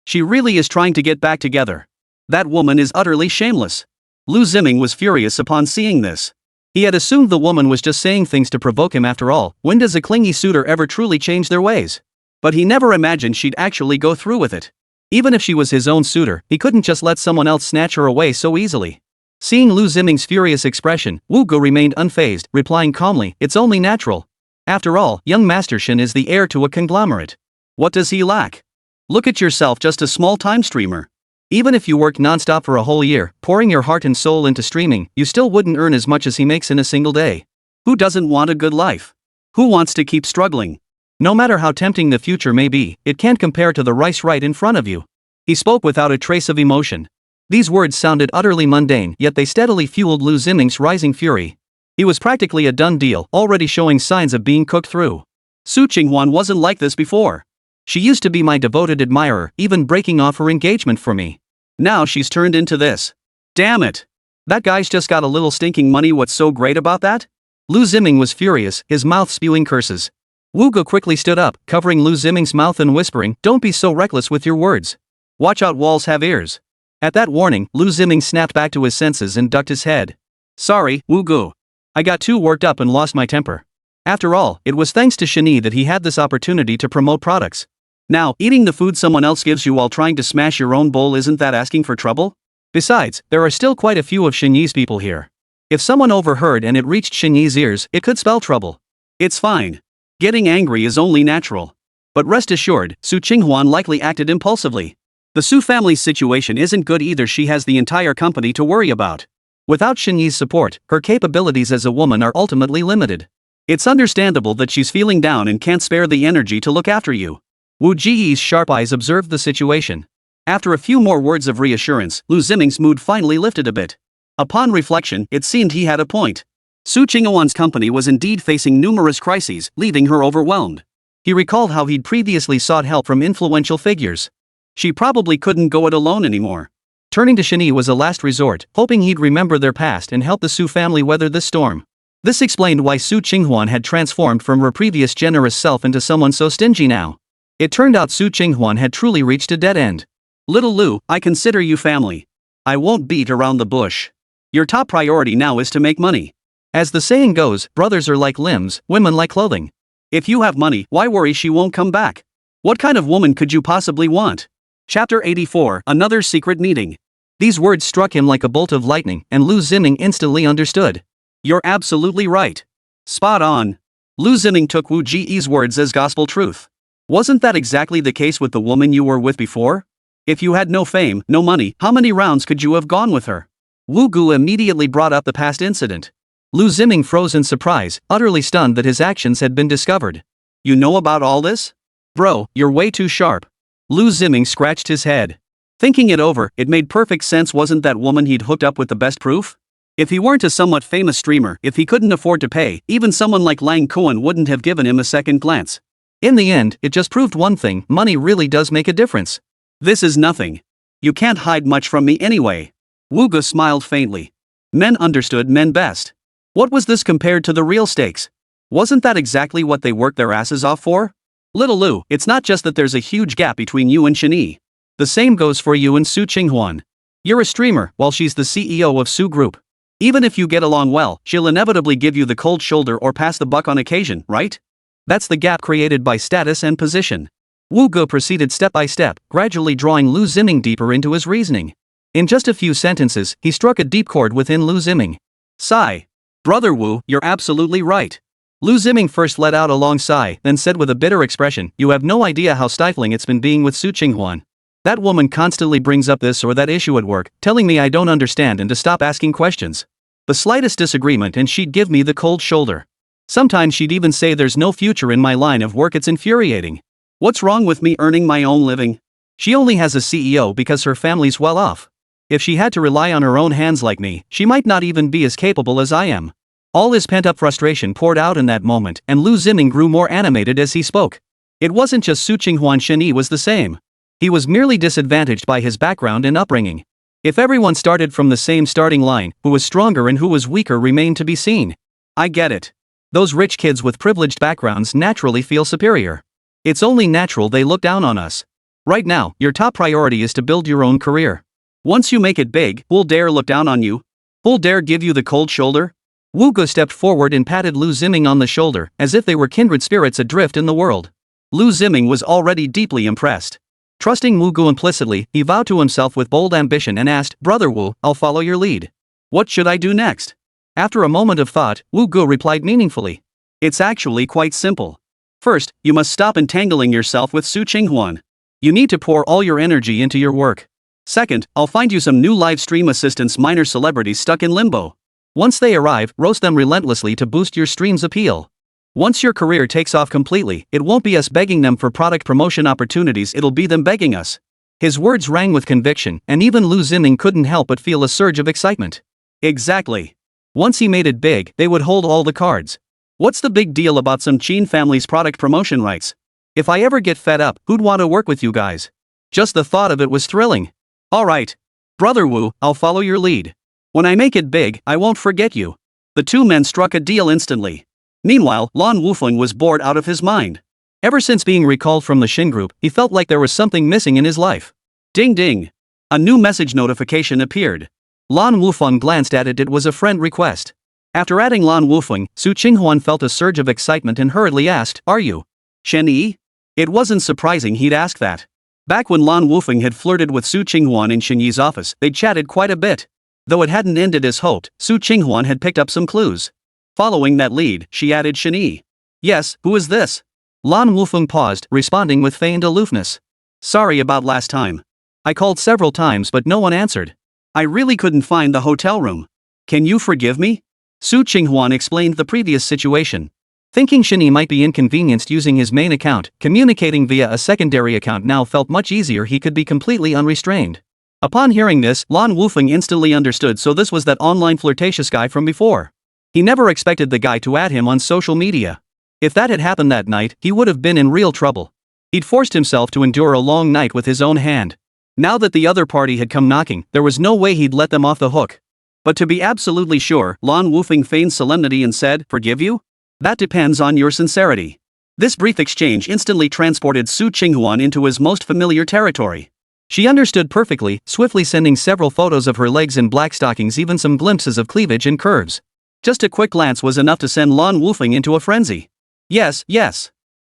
She really is trying to get back together. That woman is utterly shameless. Liu Ziming was furious upon seeing this. He had assumed the woman was just saying things to provoke him after all. When does a clingy suitor ever truly change their ways? But he never imagined she'd actually go through with it. Even if she was his own suitor, he couldn't just let someone else snatch her away so easily. Seeing Liu Ziming's furious expression, Wu Ge remained unfazed, replying calmly, it's only natural. After all, young Master Shen is the heir to a conglomerate. What does he lack? Look at yourself, just a small-time streamer. Even if you worked non-stop for a whole year, pouring your heart and soul into streaming, you still wouldn't earn as much as he makes in a single day. Who doesn't want a good life? Who wants to keep struggling? No matter how tempting the future may be, it can't compare to the rice right in front of you. He spoke without a trace of emotion. These words sounded utterly mundane, yet they steadily fueled Liu Ziming's rising fury. He was practically a done deal, already showing signs of being cooked through. Su Qinghuan wasn't like this before. She used to be my devoted admirer, even breaking off her engagement for me. Now she's turned into this. Damn it! That guy's just got a little stinking money. What's so great about that? Liu Ziming was furious, his mouth spewing curses. Wu Ge quickly stood up, covering Liu Ziming's mouth and whispering, don't be so reckless with your words. Watch out, walls have ears. At that warning, Liu Ziming snapped back to his senses and ducked his head. Sorry, Wu Ge. I got too worked up and lost my temper. After all, it was thanks to Shen Yi that he had this opportunity to promote products. Now, eating the food someone else gives you while trying to smash your own bowl, isn't that asking for trouble? Besides, there are still quite a few of Shen Yi's people here. If someone overheard and it reached Shen Yi's ears, it could spell trouble. It's fine. Getting angry is only natural. But rest assured, Su Qinghuan likely acted impulsively. The Su family's situation isn't good either. She has the entire company to worry about. Without Shen Yi's support, her capabilities as a woman are ultimately limited. It's understandable that she's feeling down and can't spare the energy to look after you. Wu Jiyi's sharp eyes observed the situation. After a few more words of reassurance, Liu Ziming's mood finally lifted a bit. Upon reflection, it seemed he had a point. Su Qinghuan's company was indeed facing numerous crises, leaving her overwhelmed. He recalled how he'd previously sought help from influential figures. She probably couldn't go it alone anymore. Turning to Shen Yi was a last resort, hoping he'd remember their past and help the Su family weather this storm. This explained why Su Qinghuan had transformed from her previous generous self into someone so stingy now. It turned out Su Qinghuan had truly reached a dead end. Little Liu, I consider you family. I won't beat around the bush. Your top priority now is to make money. As the saying goes, brothers are like limbs, women like clothing. If you have money, why worry she won't come back? What kind of woman could you possibly want? Chapter 84, Another Secret Meeting. These words struck him like a bolt of lightning, and Liu Ziming instantly understood. You're absolutely right. Spot on. Liu Ziming took Wu Jiyi's words as gospel truth. Wasn't that exactly the case with the woman you were with before? If you had no fame, no money, how many rounds could you have gone with her? Wu Gu immediately brought up the past incident. Liu Ziming froze in surprise, utterly stunned that his actions had been discovered. You know about all this? Bro, you're way too sharp. Liu Ziming scratched his head. Thinking it over, it made perfect sense. Wasn't that woman he'd hooked up with the best proof? If he weren't a somewhat famous streamer, if he couldn't afford to pay, even someone like Lang Kuan wouldn't have given him a second glance. In the end, it just proved one thing: money really does make a difference. This is nothing. You can't hide much from me anyway. Wu Gu smiled faintly. Men understood men best. What was this compared to the real stakes? Wasn't that exactly what they worked their asses off for? Little Liu, it's not just that there's a huge gap between you and Shen Yi. The same goes for you and Su Qinghuan. You're a streamer, while she's the CEO of Su Group. Even if you get along well, she'll inevitably give you the cold shoulder or pass the buck on occasion, right? That's the gap created by status and position. Wu Gu proceeded step by step, gradually drawing Liu Ziming deeper into his reasoning. In just a few sentences, he struck a deep chord within Liu Ziming. Sigh. Brother Wu, you're absolutely right. Liu Ziming first let out a long sigh, then said with a bitter expression, you have no idea how stifling it's been being with Su Qinghuan. That woman constantly brings up this or that issue at work, telling me I don't understand and to stop asking questions. The slightest disagreement and she'd give me the cold shoulder. Sometimes she'd even say there's no future in my line of work. It's infuriating. What's wrong with me earning my own living? She only has a CEO because her family's well off. If she had to rely on her own hands like me, she might not even be as capable as I am. All his pent-up frustration poured out in that moment, and Liu Ziming grew more animated as he spoke. It wasn't just Su Qinghuan. Shen Yi was the same. He was merely disadvantaged by his background and upbringing. If everyone started from the same starting line, who was stronger and who was weaker remained to be seen. I get it. Those rich kids with privileged backgrounds naturally feel superior. It's only natural they look down on us. Right now, your top priority is to build your own career. Once you make it big, who'll dare look down on you? Who'll dare give you the cold shoulder? Wu Gu stepped forward and patted Liu Ziming on the shoulder, as if they were kindred spirits adrift in the world. Liu Ziming was already deeply impressed. Trusting Wu Gu implicitly, he vowed to himself with bold ambition and asked, Brother Wu, I'll follow your lead. What should I do next? After a moment of thought, Wu Gu replied meaningfully. It's actually quite simple. First, you must stop entangling yourself with Su Qinghuan. You need to pour all your energy into your work. Second, I'll find you some new live stream assistants, minor celebrities stuck in limbo. Once they arrive, roast them relentlessly to boost your stream's appeal. Once your career takes off completely, it won't be us begging them for product promotion opportunities, it'll be them begging us. His words rang with conviction, and even Liu Ziming couldn't help but feel a surge of excitement. Exactly. Once he made it big, they would hold all the cards. What's the big deal about some Qin family's product promotion rights? If I ever get fed up, who'd want to work with you guys? Just the thought of it was thrilling. Alright. Brother Wu, I'll follow your lead. When I make it big, I won't forget you. The two men struck a deal instantly. Meanwhile, Lan Wufeng was bored out of his mind. Ever since being recalled from the Shen Group, he felt like there was something missing in his life. Ding ding. A new message notification appeared. Lan Wufeng glanced at it. It was a friend request. After adding Lan Wufeng, Su Qinghuan felt a surge of excitement and hurriedly asked, Are you Shen Yi? It wasn't surprising he'd ask that. Back when Lan Wufeng had flirted with Su Qinghuan in Shen Yi's office, they'd chatted quite a bit. Though it hadn't ended as hoped, Su Qinghuan had picked up some clues. Following that lead, she added Shen Yi. Yes, who is this? Lan Wufeng paused, responding with feigned aloofness. Sorry about last time. I called several times but no one answered. I really couldn't find the hotel room. Can you forgive me? Su Qinghuan explained the previous situation. Thinking Shen Yi might be inconvenienced using his main account, communicating via a secondary account now felt much easier. He could be completely unrestrained. Upon hearing this, Lan Wufeng instantly understood, so this was that online flirtatious guy from before. He never expected the guy to add him on social media. If that had happened that night, he would have been in real trouble. He'd forced himself to endure a long night with his own hand. Now that the other party had come knocking, there was no way he'd let them off the hook. But to be absolutely sure, Lan Wufeng feigned solemnity and said, "Forgive you? That depends on your sincerity." This brief exchange instantly transported Su Qinghuan into his most familiar territory. She understood perfectly, swiftly sending several photos of her legs in black stockings, even some glimpses of cleavage and curves. Just a quick glance was enough to send Lan Wufeng into a frenzy. Yes.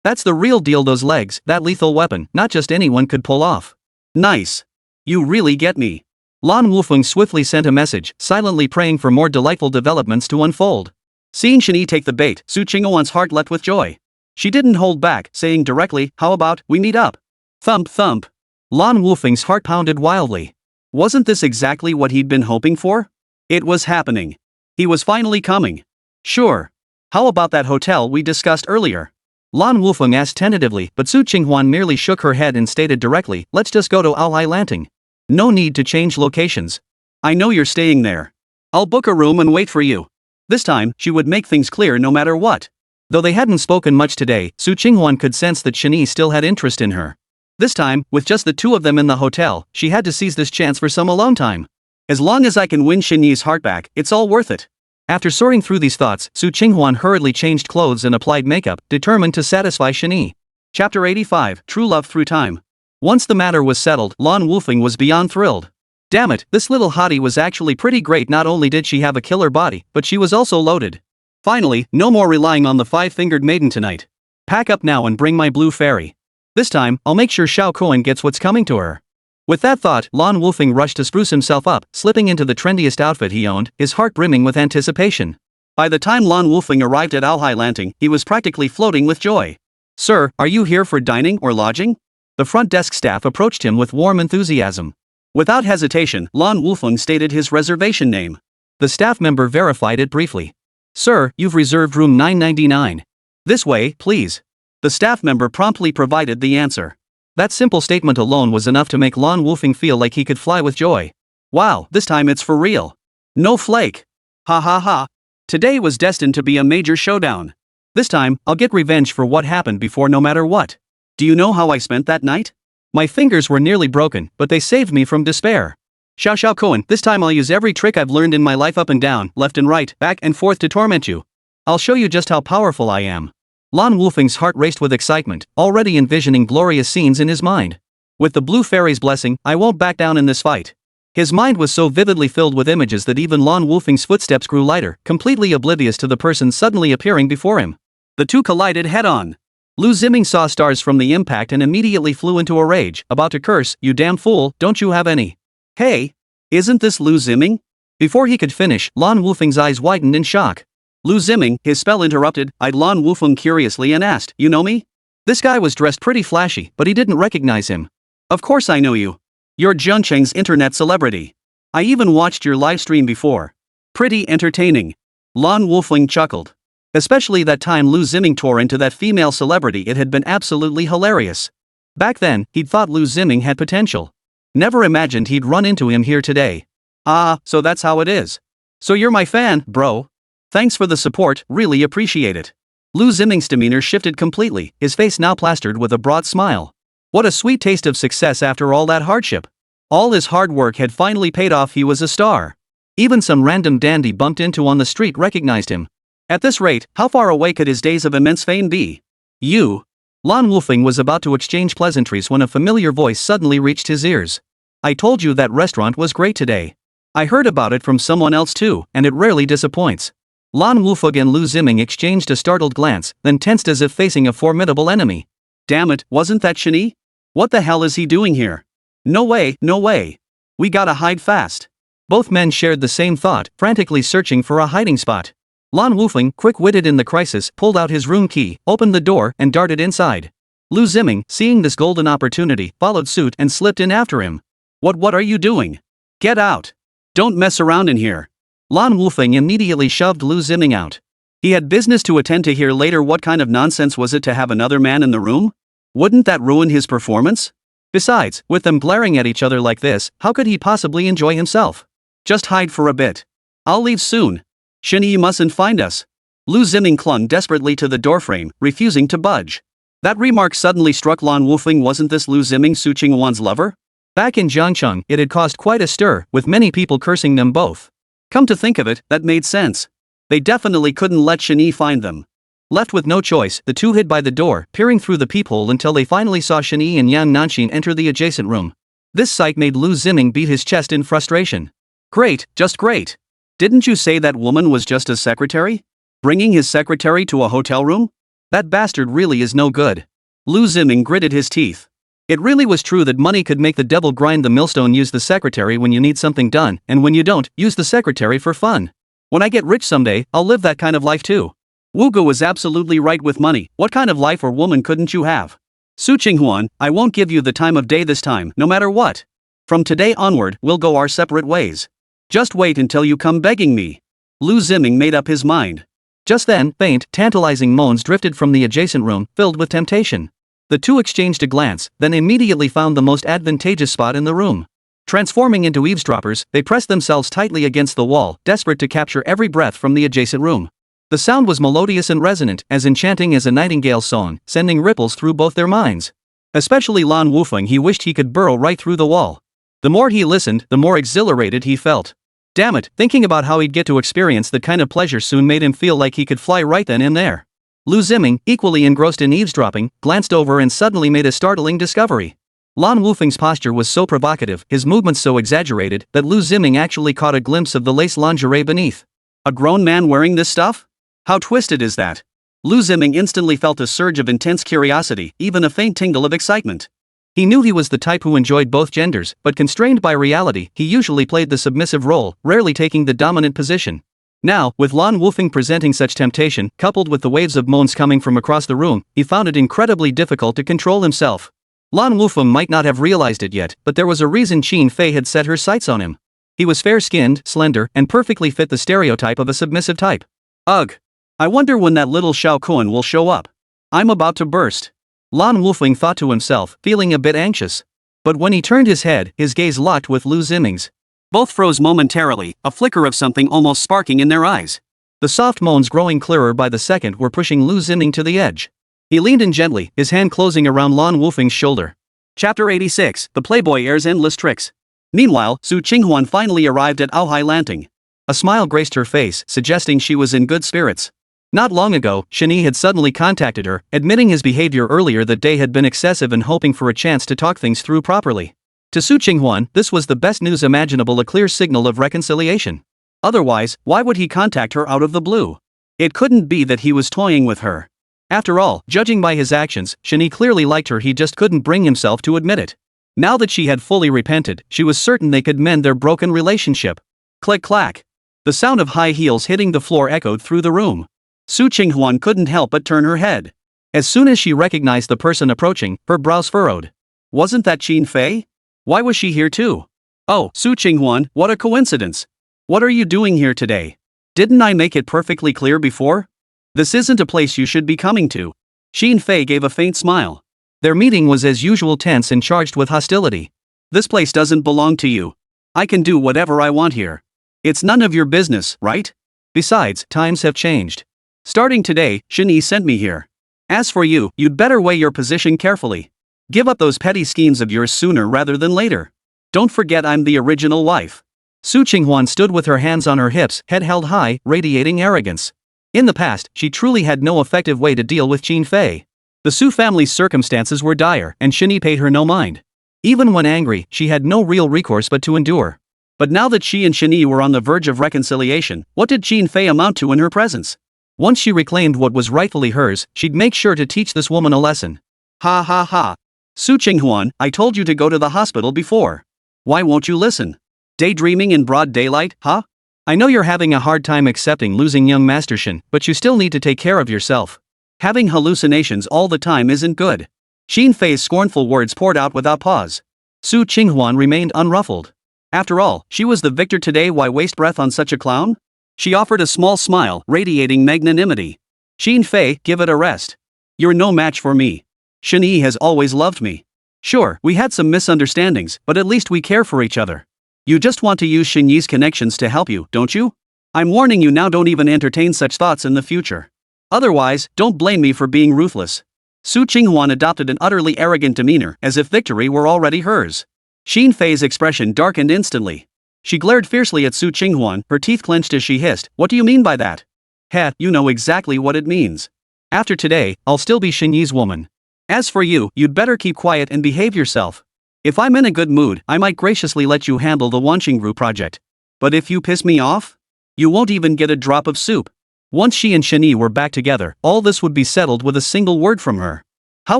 That's the real deal, those legs, that lethal weapon, not just anyone could pull off. Nice. You really get me. Lan Wufeng swiftly sent a message, silently praying for more delightful developments to unfold. Seeing Shen Yi take the bait, Su Qinghuan's heart leapt with joy. She didn't hold back, saying directly, "How about we meet up?" Thump thump. Lan Wufeng's heart pounded wildly. Wasn't this exactly what he'd been hoping for? It was happening. He was finally coming. Sure. How about that hotel we discussed earlier? Lan Wufeng asked tentatively, but Su Qinghuan merely shook her head and stated directly, "Let's just go to Alhai Lanting. No need to change locations. I know you're staying there. I'll book a room and wait for you." This time, she would make things clear no matter what. Though they hadn't spoken much today, Su Qinghuan could sense that Shen Yi still had interest in her. This time, with just the two of them in the hotel, she had to seize this chance for some alone time. As long as I can win Shen Yi's heart back, it's all worth it. After soaring through these thoughts, Su Qinghuan hurriedly changed clothes and applied makeup, determined to satisfy Shen Yi. Chapter 85, True Love Through Time. Once the matter was settled, Lan Wufeng was beyond thrilled. Damn it, this little hottie was actually pretty great. Not only did she have a killer body, but she was also loaded. Finally, no more relying on the five-fingered maiden tonight. Pack up now and bring my blue fairy. This time, I'll make sure Xiao Yuyan gets what's coming to her. With that thought, Lan Wufeng rushed to spruce himself up, slipping into the trendiest outfit he owned, his heart brimming with anticipation. By the time Lan Wufeng arrived at Alhai Lanting, he was practically floating with joy. "Sir, are you here for dining or lodging?" The front desk staff approached him with warm enthusiasm. Without hesitation, Lan Wufeng stated his reservation name. The staff member verified it briefly. "Sir, you've reserved room 999. This way, please." The staff member promptly provided the answer. That simple statement alone was enough to make Lan Wufeng feel like he could fly with joy. Wow, this time it's for real. No flake. Ha ha ha. Today was destined to be a major showdown. This time, I'll get revenge for what happened before, no matter what. Do you know how I spent that night? My fingers were nearly broken, but they saved me from despair. Xiao Yuyan, this time I'll use every trick I've learned in my life, up and down, left and right, back and forth, to torment you. I'll show you just how powerful I am. Lan Wufeng's heart raced with excitement, already envisioning glorious scenes in his mind. With the blue fairy's blessing, I won't back down in this fight. His mind was so vividly filled with images that even Lan Wufeng's footsteps grew lighter, completely oblivious to the person suddenly appearing before him. The two collided head-on. Liu Ziming saw stars from the impact and immediately flew into a rage, about to curse, "You damn fool, don't you have any? Hey! Isn't this Liu Ziming?" Before he could finish, Lan Wufeng's eyes widened in shock. Liu Ziming, his spell interrupted, eyed Lan Wufeng curiously and asked, "You know me?" This guy was dressed pretty flashy, but he didn't recognize him. "Of course I know you. You're Jiancheng's internet celebrity. I even watched your live stream before. Pretty entertaining." Lan Wufeng chuckled. Especially that time Liu Ziming tore into that female celebrity, it had been absolutely hilarious. Back then, he'd thought Liu Ziming had potential. Never imagined he'd run into him here today. "Ah, so that's how it is. So you're my fan, bro. Thanks for the support, really appreciate it." Liu Ziming's demeanor shifted completely, his face now plastered with a broad smile. What a sweet taste of success after all that hardship. All his hard work had finally paid off. He was a star. Even some random dandy bumped into on the street recognized him. At this rate, how far away could his days of immense fame be? "You." Lan Wufeng was about to exchange pleasantries when a familiar voice suddenly reached his ears. "I told you that restaurant was great today. I heard about it from someone else too, and it rarely disappoints." Lan Wufeng and Liu Ziming exchanged a startled glance, then tensed as if facing a formidable enemy. Damn it, wasn't that Shen Yi? What the hell is he doing here? No way, no way. We gotta hide fast. Both men shared the same thought, frantically searching for a hiding spot. Lan Wufeng, quick-witted in the crisis, pulled out his room key, opened the door, and darted inside. Liu Ziming, seeing this golden opportunity, followed suit and slipped in after him. What are you doing? Get out. Don't mess around in here." Lan Wufeng immediately shoved Liu Ziming out. He had business to attend to here later. What kind of nonsense was it to have another man in the room? Wouldn't that ruin his performance? Besides, with them glaring at each other like this, how could he possibly enjoy himself? Just hide for a bit. I'll leave soon. Shen Yi mustn't find us. Liu Ziming clung desperately to the doorframe, refusing to budge. That remark suddenly struck Lan Wufeng. Wasn't this Liu Ziming Su Qinghuan's lover? Back in Jiangcheng, it had caused quite a stir, with many people cursing them both. Come to think of it, that made sense. They definitely couldn't let Shen Yi find them. Left with no choice, the two hid by the door, peering through the peephole until they finally saw Shen Yi and Yang Nanxin enter the adjacent room. This sight made Liu Ziming beat his chest in frustration. Great, just great. Didn't you say that woman was just a secretary? Bringing his secretary to a hotel room? That bastard really is no good. Liu Ziming gritted his teeth. It really was true that money could make the devil grind the millstone. Use the secretary when you need something done, and when you don't, use the secretary for fun. When I get rich someday, I'll live that kind of life too. Wu Ge was absolutely right. With money, what kind of life or woman couldn't you have? Su Qinghuan, I won't give you the time of day this time, no matter what. From today onward, we'll go our separate ways. Just wait until you come begging me. Liu Ziming made up his mind. Just then, faint, tantalizing moans drifted from the adjacent room, filled with temptation. The two exchanged a glance, then immediately found the most advantageous spot in the room. Transforming into eavesdroppers, they pressed themselves tightly against the wall, desperate to capture every breath from the adjacent room. The sound was melodious and resonant, as enchanting as a nightingale's song, sending ripples through both their minds. Especially Lan Wufeng, he wished he could burrow right through the wall. The more he listened, the more exhilarated he felt. Damn it, thinking about how he'd get to experience that kind of pleasure soon made him feel like he could fly right then and there. Liu Ziming, equally engrossed in eavesdropping, glanced over and suddenly made a startling discovery. Lan Wufeng's posture was so provocative, his movements so exaggerated, that Liu Ziming actually caught a glimpse of the lace lingerie beneath. A grown man wearing this stuff? How twisted is that? Liu Ziming instantly felt a surge of intense curiosity, even a faint tingle of excitement. He knew he was the type who enjoyed both genders, but constrained by reality, he usually played the submissive role, rarely taking the dominant position. Now, with Lan Wufeng presenting such temptation, coupled with the waves of moans coming from across the room, he found it incredibly difficult to control himself. Lan Wufeng might not have realized it yet, but there was a reason Qin Fei had set her sights on him. He was fair-skinned, slender, and perfectly fit the stereotype of a submissive type. Ugh! I wonder when that little Xiao Yuyan will show up. I'm about to burst. Lan Wufeng thought to himself, feeling a bit anxious. But when he turned his head, his gaze locked with Liu Ziming's. Both froze momentarily, a flicker of something almost sparking in their eyes. The soft moans growing clearer by the second were pushing Liu Ziming to the edge. He leaned in gently, his hand closing around Lan Wufeng's shoulder. Chapter 86, The Playboy Heir's Endless Tricks. Meanwhile, Su Qinghuan finally arrived at Aohai Landing. A smile graced her face, suggesting she was in good spirits. Not long ago, Shen Yi had suddenly contacted her, admitting his behavior earlier that day had been excessive and hoping for a chance to talk things through properly. To Su Qinghuan, this was the best news imaginable, a clear signal of reconciliation. Otherwise, why would he contact her out of the blue? It couldn't be that he was toying with her. After all, judging by his actions, Shen Yi clearly liked her, he just couldn't bring himself to admit it. Now that she had fully repented, she was certain they could mend their broken relationship. Click-clack. The sound of high heels hitting the floor echoed through the room. Su Qinghuan couldn't help but turn her head. As soon as she recognized the person approaching, her brows furrowed. Wasn't that Qin Fei? Why was she here too? Oh, Su Qinghuan, what a coincidence. What are you doing here today? Didn't I make it perfectly clear before? This isn't a place you should be coming to. Qin Fei gave a faint smile. Their meeting was as usual tense and charged with hostility. This place doesn't belong to you. I can do whatever I want here. It's none of your business, right? Besides, times have changed. Starting today, Shen Yi sent me here. As for you, you'd better weigh your position carefully. Give up those petty schemes of yours sooner rather than later. Don't forget I'm the original wife. Su Qinghuan stood with her hands on her hips, head held high, radiating arrogance. In the past, she truly had no effective way to deal with Qin Fei. The Su family's circumstances were dire, and Shen Yi paid her no mind. Even when angry, she had no real recourse but to endure. But now that she and Shen Yi were on the verge of reconciliation, what did Qin Fei amount to in her presence? Once she reclaimed what was rightfully hers, she'd make sure to teach this woman a lesson. Ha ha ha. Su Qinghuan, I told you to go to the hospital before. Why won't you listen? Daydreaming in broad daylight, huh? I know you're having a hard time accepting losing young Master Shen, but you still need to take care of yourself. Having hallucinations all the time isn't good. Qin Fei's scornful words poured out without pause. Su Qinghuan remained unruffled. After all, she was the victor today, why waste breath on such a clown? She offered a small smile, radiating magnanimity. Shen Fei, give it a rest. You're no match for me. Shen Yi has always loved me. Sure, we had some misunderstandings, but at least we care for each other. You just want to use Shen Yi's connections to help you, don't you? I'm warning you now, don't even entertain such thoughts in the future. Otherwise, don't blame me for being ruthless. Su Qinghuan adopted an utterly arrogant demeanor, as if victory were already hers. Shen Fei's expression darkened instantly. She glared fiercely at Su Qinghuan, her teeth clenched as she hissed, "What do you mean by that?" "Heh, you know exactly what it means. After today, I'll still be Shen Yi's woman. As for you, you'd better keep quiet and behave yourself. If I'm in a good mood, I might graciously let you handle the Wansheng Group project. But if you piss me off, you won't even get a drop of soup." Once she and Shen Yi were back together, all this would be settled with a single word from her. How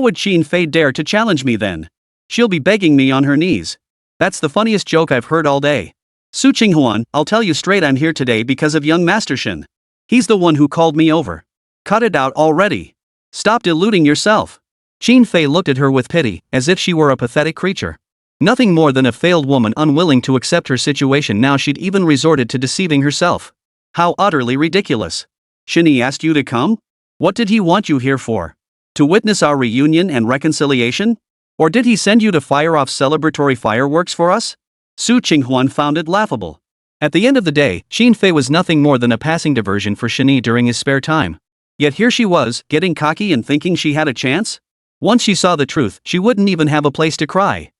would Shen Fei dare to challenge me then? She'll be begging me on her knees. That's the funniest joke I've heard all day. Su Qinghuan, I'll tell you straight, I'm here today because of young Master Shen. He's the one who called me over. Cut it out already. Stop deluding yourself. Shen Fei looked at her with pity, as if she were a pathetic creature. Nothing more than a failed woman unwilling to accept her situation. Now she'd even resorted to deceiving herself. How utterly ridiculous. Shen Yi asked you to come? What did he want you here for? To witness our reunion and reconciliation? Or did he send you to fire off celebratory fireworks for us? Su Qinghuan found it laughable. At the end of the day, Shen Fei was nothing more than a passing diversion for Shen Yi during his spare time. Yet here she was, getting cocky and thinking she had a chance? Once she saw the truth, she wouldn't even have a place to cry.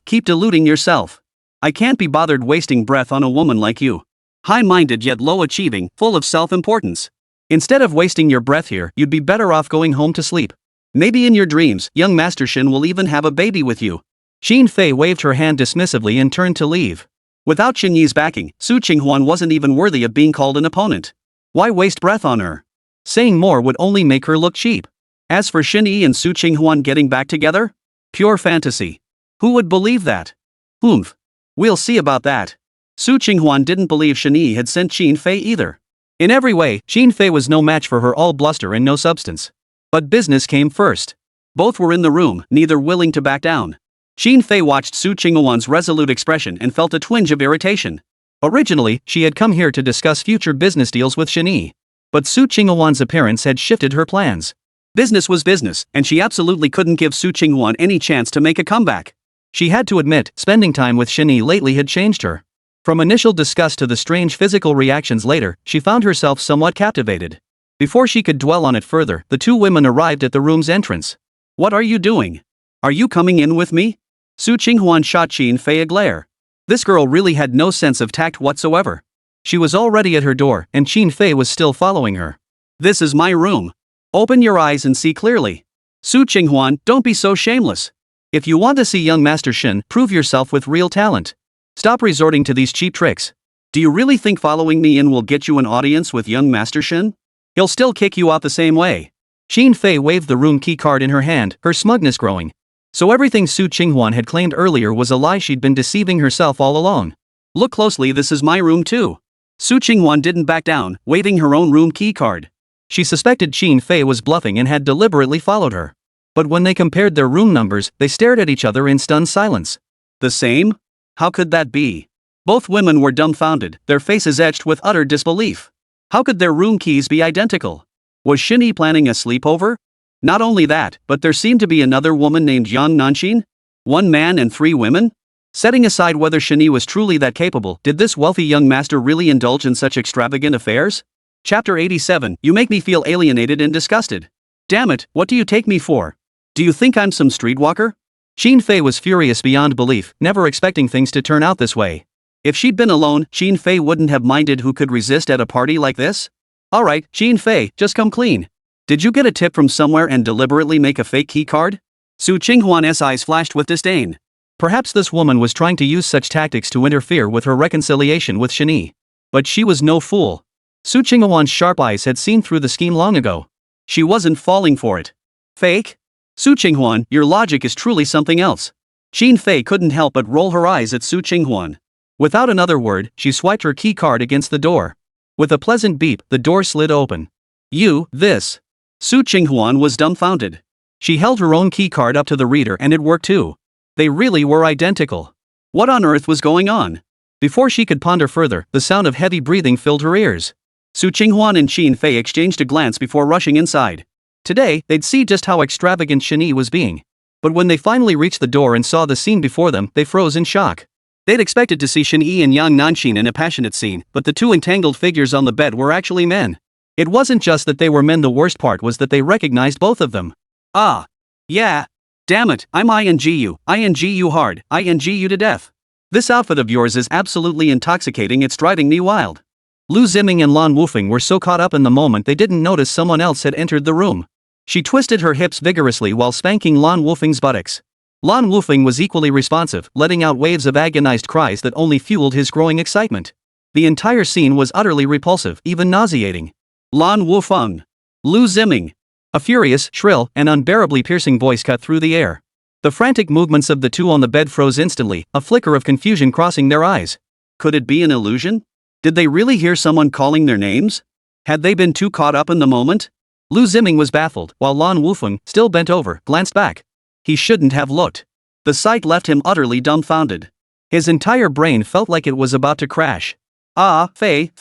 Keep deluding yourself. I can't be bothered wasting breath on a woman like you. High-minded yet low-achieving, full of self-importance. Instead of wasting your breath here, you'd be better off going home to sleep. Maybe in your dreams, young Master Shen will even have a baby with you. Shen Fei waved her hand dismissively and turned to leave. Without Shen Yi's backing, Su Qinghuan wasn't even worthy of being called an opponent. Why waste breath on her? Saying more would only make her look cheap. As for Shen Yi and Su Qinghuan getting back together? Pure fantasy. Who would believe that? We'll see about that. Su Qinghuan didn't believe Shen Yi had sent Shen Fei either. In every way, Shen Fei was no match for her, all bluster and no substance. But business came first. Both were in the room, neither willing to back down. Shen Fei watched Su Qinghuan's resolute expression and felt a twinge of irritation. Originally, she had come here to discuss future business deals with Shen Yi. But Su Qinghuan's appearance had shifted her plans. Business was business, and she absolutely couldn't give Su Qinghuan any chance to make a comeback. She had to admit, spending time with Shen Yi lately had changed her. From initial disgust to the strange physical reactions later, she found herself somewhat captivated. Before she could dwell on it further, the two women arrived at the room's entrance. "What are you doing? Are you coming in with me?" Su Qinghuan shot Shen Fei a glare. This girl really had no sense of tact whatsoever. She was already at her door, and Shen Fei was still following her. "This is my room. Open your eyes and see clearly." Su Qinghuan, don't be so shameless. If you want to see young Master Shen, prove yourself with real talent. Stop resorting to these cheap tricks. Do you really think following me in will get you an audience with young Master Shen? He'll still kick you out the same way. Shen Fei waved the room key card in her hand, her smugness growing. So everything Su Qinghuan had claimed earlier was a lie. She'd been deceiving herself all along. "Look closely, this is my room too." Su Qinghuan didn't back down, waving her own room key card. She suspected Shen Fei was bluffing and had deliberately followed her. But when they compared their room numbers, they stared at each other in stunned silence. The same? How could that be? Both women were dumbfounded, their faces etched with utter disbelief. How could their room keys be identical? Was Shen Yi planning a sleepover? Not only that, but there seemed to be another woman named Yang Nanxin? One man and three women? Setting aside whether Shen Yi was truly that capable, did this wealthy young master really indulge in such extravagant affairs? Chapter 87, You make me feel alienated and disgusted. Damn it, what do you take me for? Do you think I'm some streetwalker? Shen Fei was furious beyond belief, never expecting things to turn out this way. If she'd been alone, Shen Fei wouldn't have minded. Who could resist at a party like this? Alright, Shen Fei, just come clean. Did you get a tip from somewhere and deliberately make a fake key card? Su Qinghuan's eyes flashed with disdain. Perhaps this woman was trying to use such tactics to interfere with her reconciliation with Shen Yi. But she was no fool. Su Qinghuan's sharp eyes had seen through the scheme long ago. She wasn't falling for it. Fake? Su Qinghuan, your logic is truly something else. Shen Fei couldn't help but roll her eyes at Su Qinghuan. Without another word, she swiped her key card against the door. With a pleasant beep, the door slid open. This. Su Qinghuan was dumbfounded. She held her own key card up to the reader and it worked too. They really were identical. What on earth was going on? Before she could ponder further, the sound of heavy breathing filled her ears. Su Qinghuan and Shen Yi exchanged a glance before rushing inside. Today, they'd see just how extravagant Shen Yi was being. But when they finally reached the door and saw the scene before them, they froze in shock. They'd expected to see Shen Yi and Yang Nanxin in a passionate scene, but the two entangled figures on the bed were actually men. It wasn't just that they were men, the worst part was that they recognized both of them. Ah. Yeah. Damn it, I'm ing you hard, ing you to death. This outfit of yours is absolutely intoxicating, it's driving me wild. Liu Ziming and Lan Wufeng were so caught up in the moment they didn't notice someone else had entered the room. She twisted her hips vigorously while spanking Lan Wufeng's buttocks. Lan Wufeng was equally responsive, letting out waves of agonized cries that only fueled his growing excitement. The entire scene was utterly repulsive, even nauseating. Lan Wufeng. Liu Ziming. A furious, shrill, and unbearably piercing voice cut through the air. The frantic movements of the two on the bed froze instantly, a flicker of confusion crossing their eyes. Could it be an illusion? Did they really hear someone calling their names? Had they been too caught up in the moment? Liu Ziming was baffled, while Lan Wufeng, still bent over, glanced back. He shouldn't have looked. The sight left him utterly dumbfounded. His entire brain felt like it was about to crash. Ah, Fei.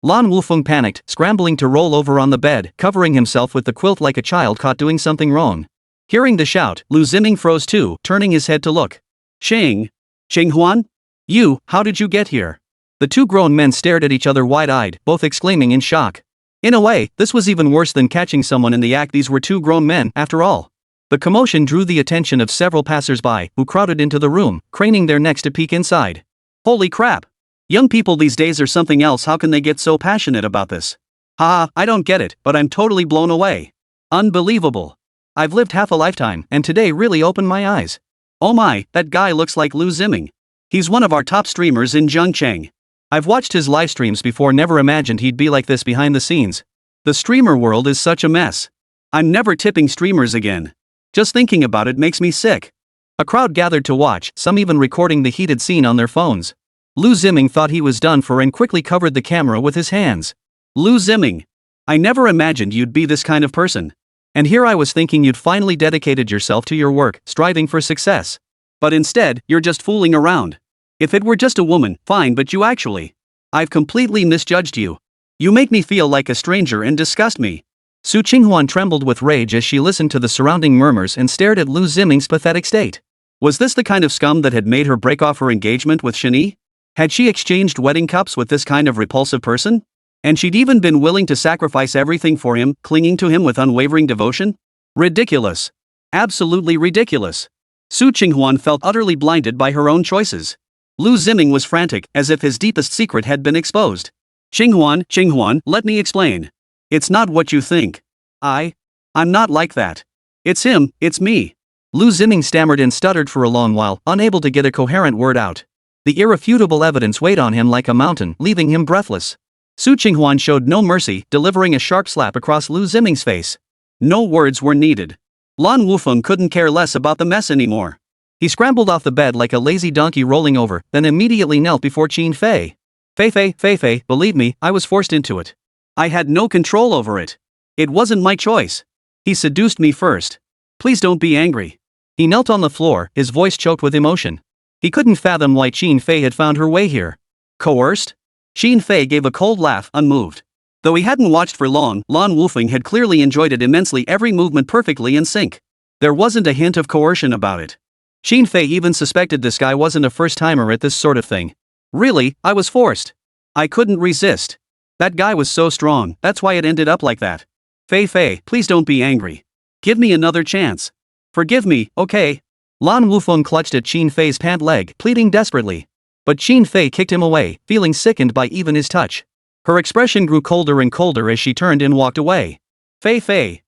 Lan Wufeng panicked, scrambling to roll over on the bed, covering himself with the quilt like a child caught doing something wrong. Hearing the shout, Liu Ziming froze too, turning his head to look. Qinghuan? You, how did you get here? The two grown men stared at each other wide-eyed, both exclaiming in shock. In a way, this was even worse than catching someone in the act. These were two grown men, after all. The commotion drew the attention of several passers-by, who crowded into the room, craning their necks to peek inside. Holy crap! Young people these days are something else. How can they get so passionate about this? Haha, I don't get it, but I'm totally blown away. Unbelievable. I've lived half a lifetime, and today really opened my eyes. Oh my, that guy looks like Liu Ziming. He's one of our top streamers in Zhengcheng. I've watched his live streams before, never imagined he'd be like this behind the scenes. The streamer world is such a mess. I'm never tipping streamers again. Just thinking about it makes me sick. A crowd gathered to watch, some even recording the heated scene on their phones. Liu Ziming thought he was done for and quickly covered the camera with his hands. Liu Ziming. I never imagined you'd be this kind of person. And here I was thinking you'd finally dedicated yourself to your work, striving for success. But instead, you're just fooling around. If it were just a woman, fine, but you actually. I've completely misjudged you. You make me feel like a stranger and disgust me. Su Qinghuan trembled with rage as she listened to the surrounding murmurs and stared at Liu Ziming's pathetic state. Was this the kind of scum that had made her break off her engagement with Shen Yi? Had she exchanged wedding cups with this kind of repulsive person? And she'd even been willing to sacrifice everything for him, clinging to him with unwavering devotion? Ridiculous. Absolutely ridiculous. Su Qinghuan felt utterly blinded by her own choices. Liu Ziming was frantic, as if his deepest secret had been exposed. Qinghuan, let me explain. It's not what you think. I'm not like that. It's him, it's me. Liu Ziming stammered and stuttered for a long while, unable to get a coherent word out. The irrefutable evidence weighed on him like a mountain, leaving him breathless. Su Qinghuan showed no mercy, delivering a sharp slap across Liu Ziming's face. No words were needed. Lan Wufeng couldn't care less about the mess anymore. He scrambled off the bed like a lazy donkey rolling over, then immediately knelt before Qin Fei. Fei, believe me, I was forced into it. I had no control over it. It wasn't my choice. He seduced me first. Please don't be angry. He knelt on the floor, his voice choked with emotion. He couldn't fathom why Qin Fei had found her way here. Coerced? Qin Fei gave a cold laugh, unmoved. Though he hadn't watched for long, Lan Wufeng had clearly enjoyed it immensely, every movement perfectly in sync. There wasn't a hint of coercion about it. Qin Fei even suspected this guy wasn't a first-timer at this sort of thing. Really, I was forced. I couldn't resist. That guy was so strong, that's why it ended up like that. Fei, please don't be angry. Give me another chance. Forgive me, okay? Lan Wufeng clutched at Qin Fei's pant leg, pleading desperately. But Qin Fei kicked him away, feeling sickened by even his touch. Her expression grew colder and colder as she turned and walked away. Fei,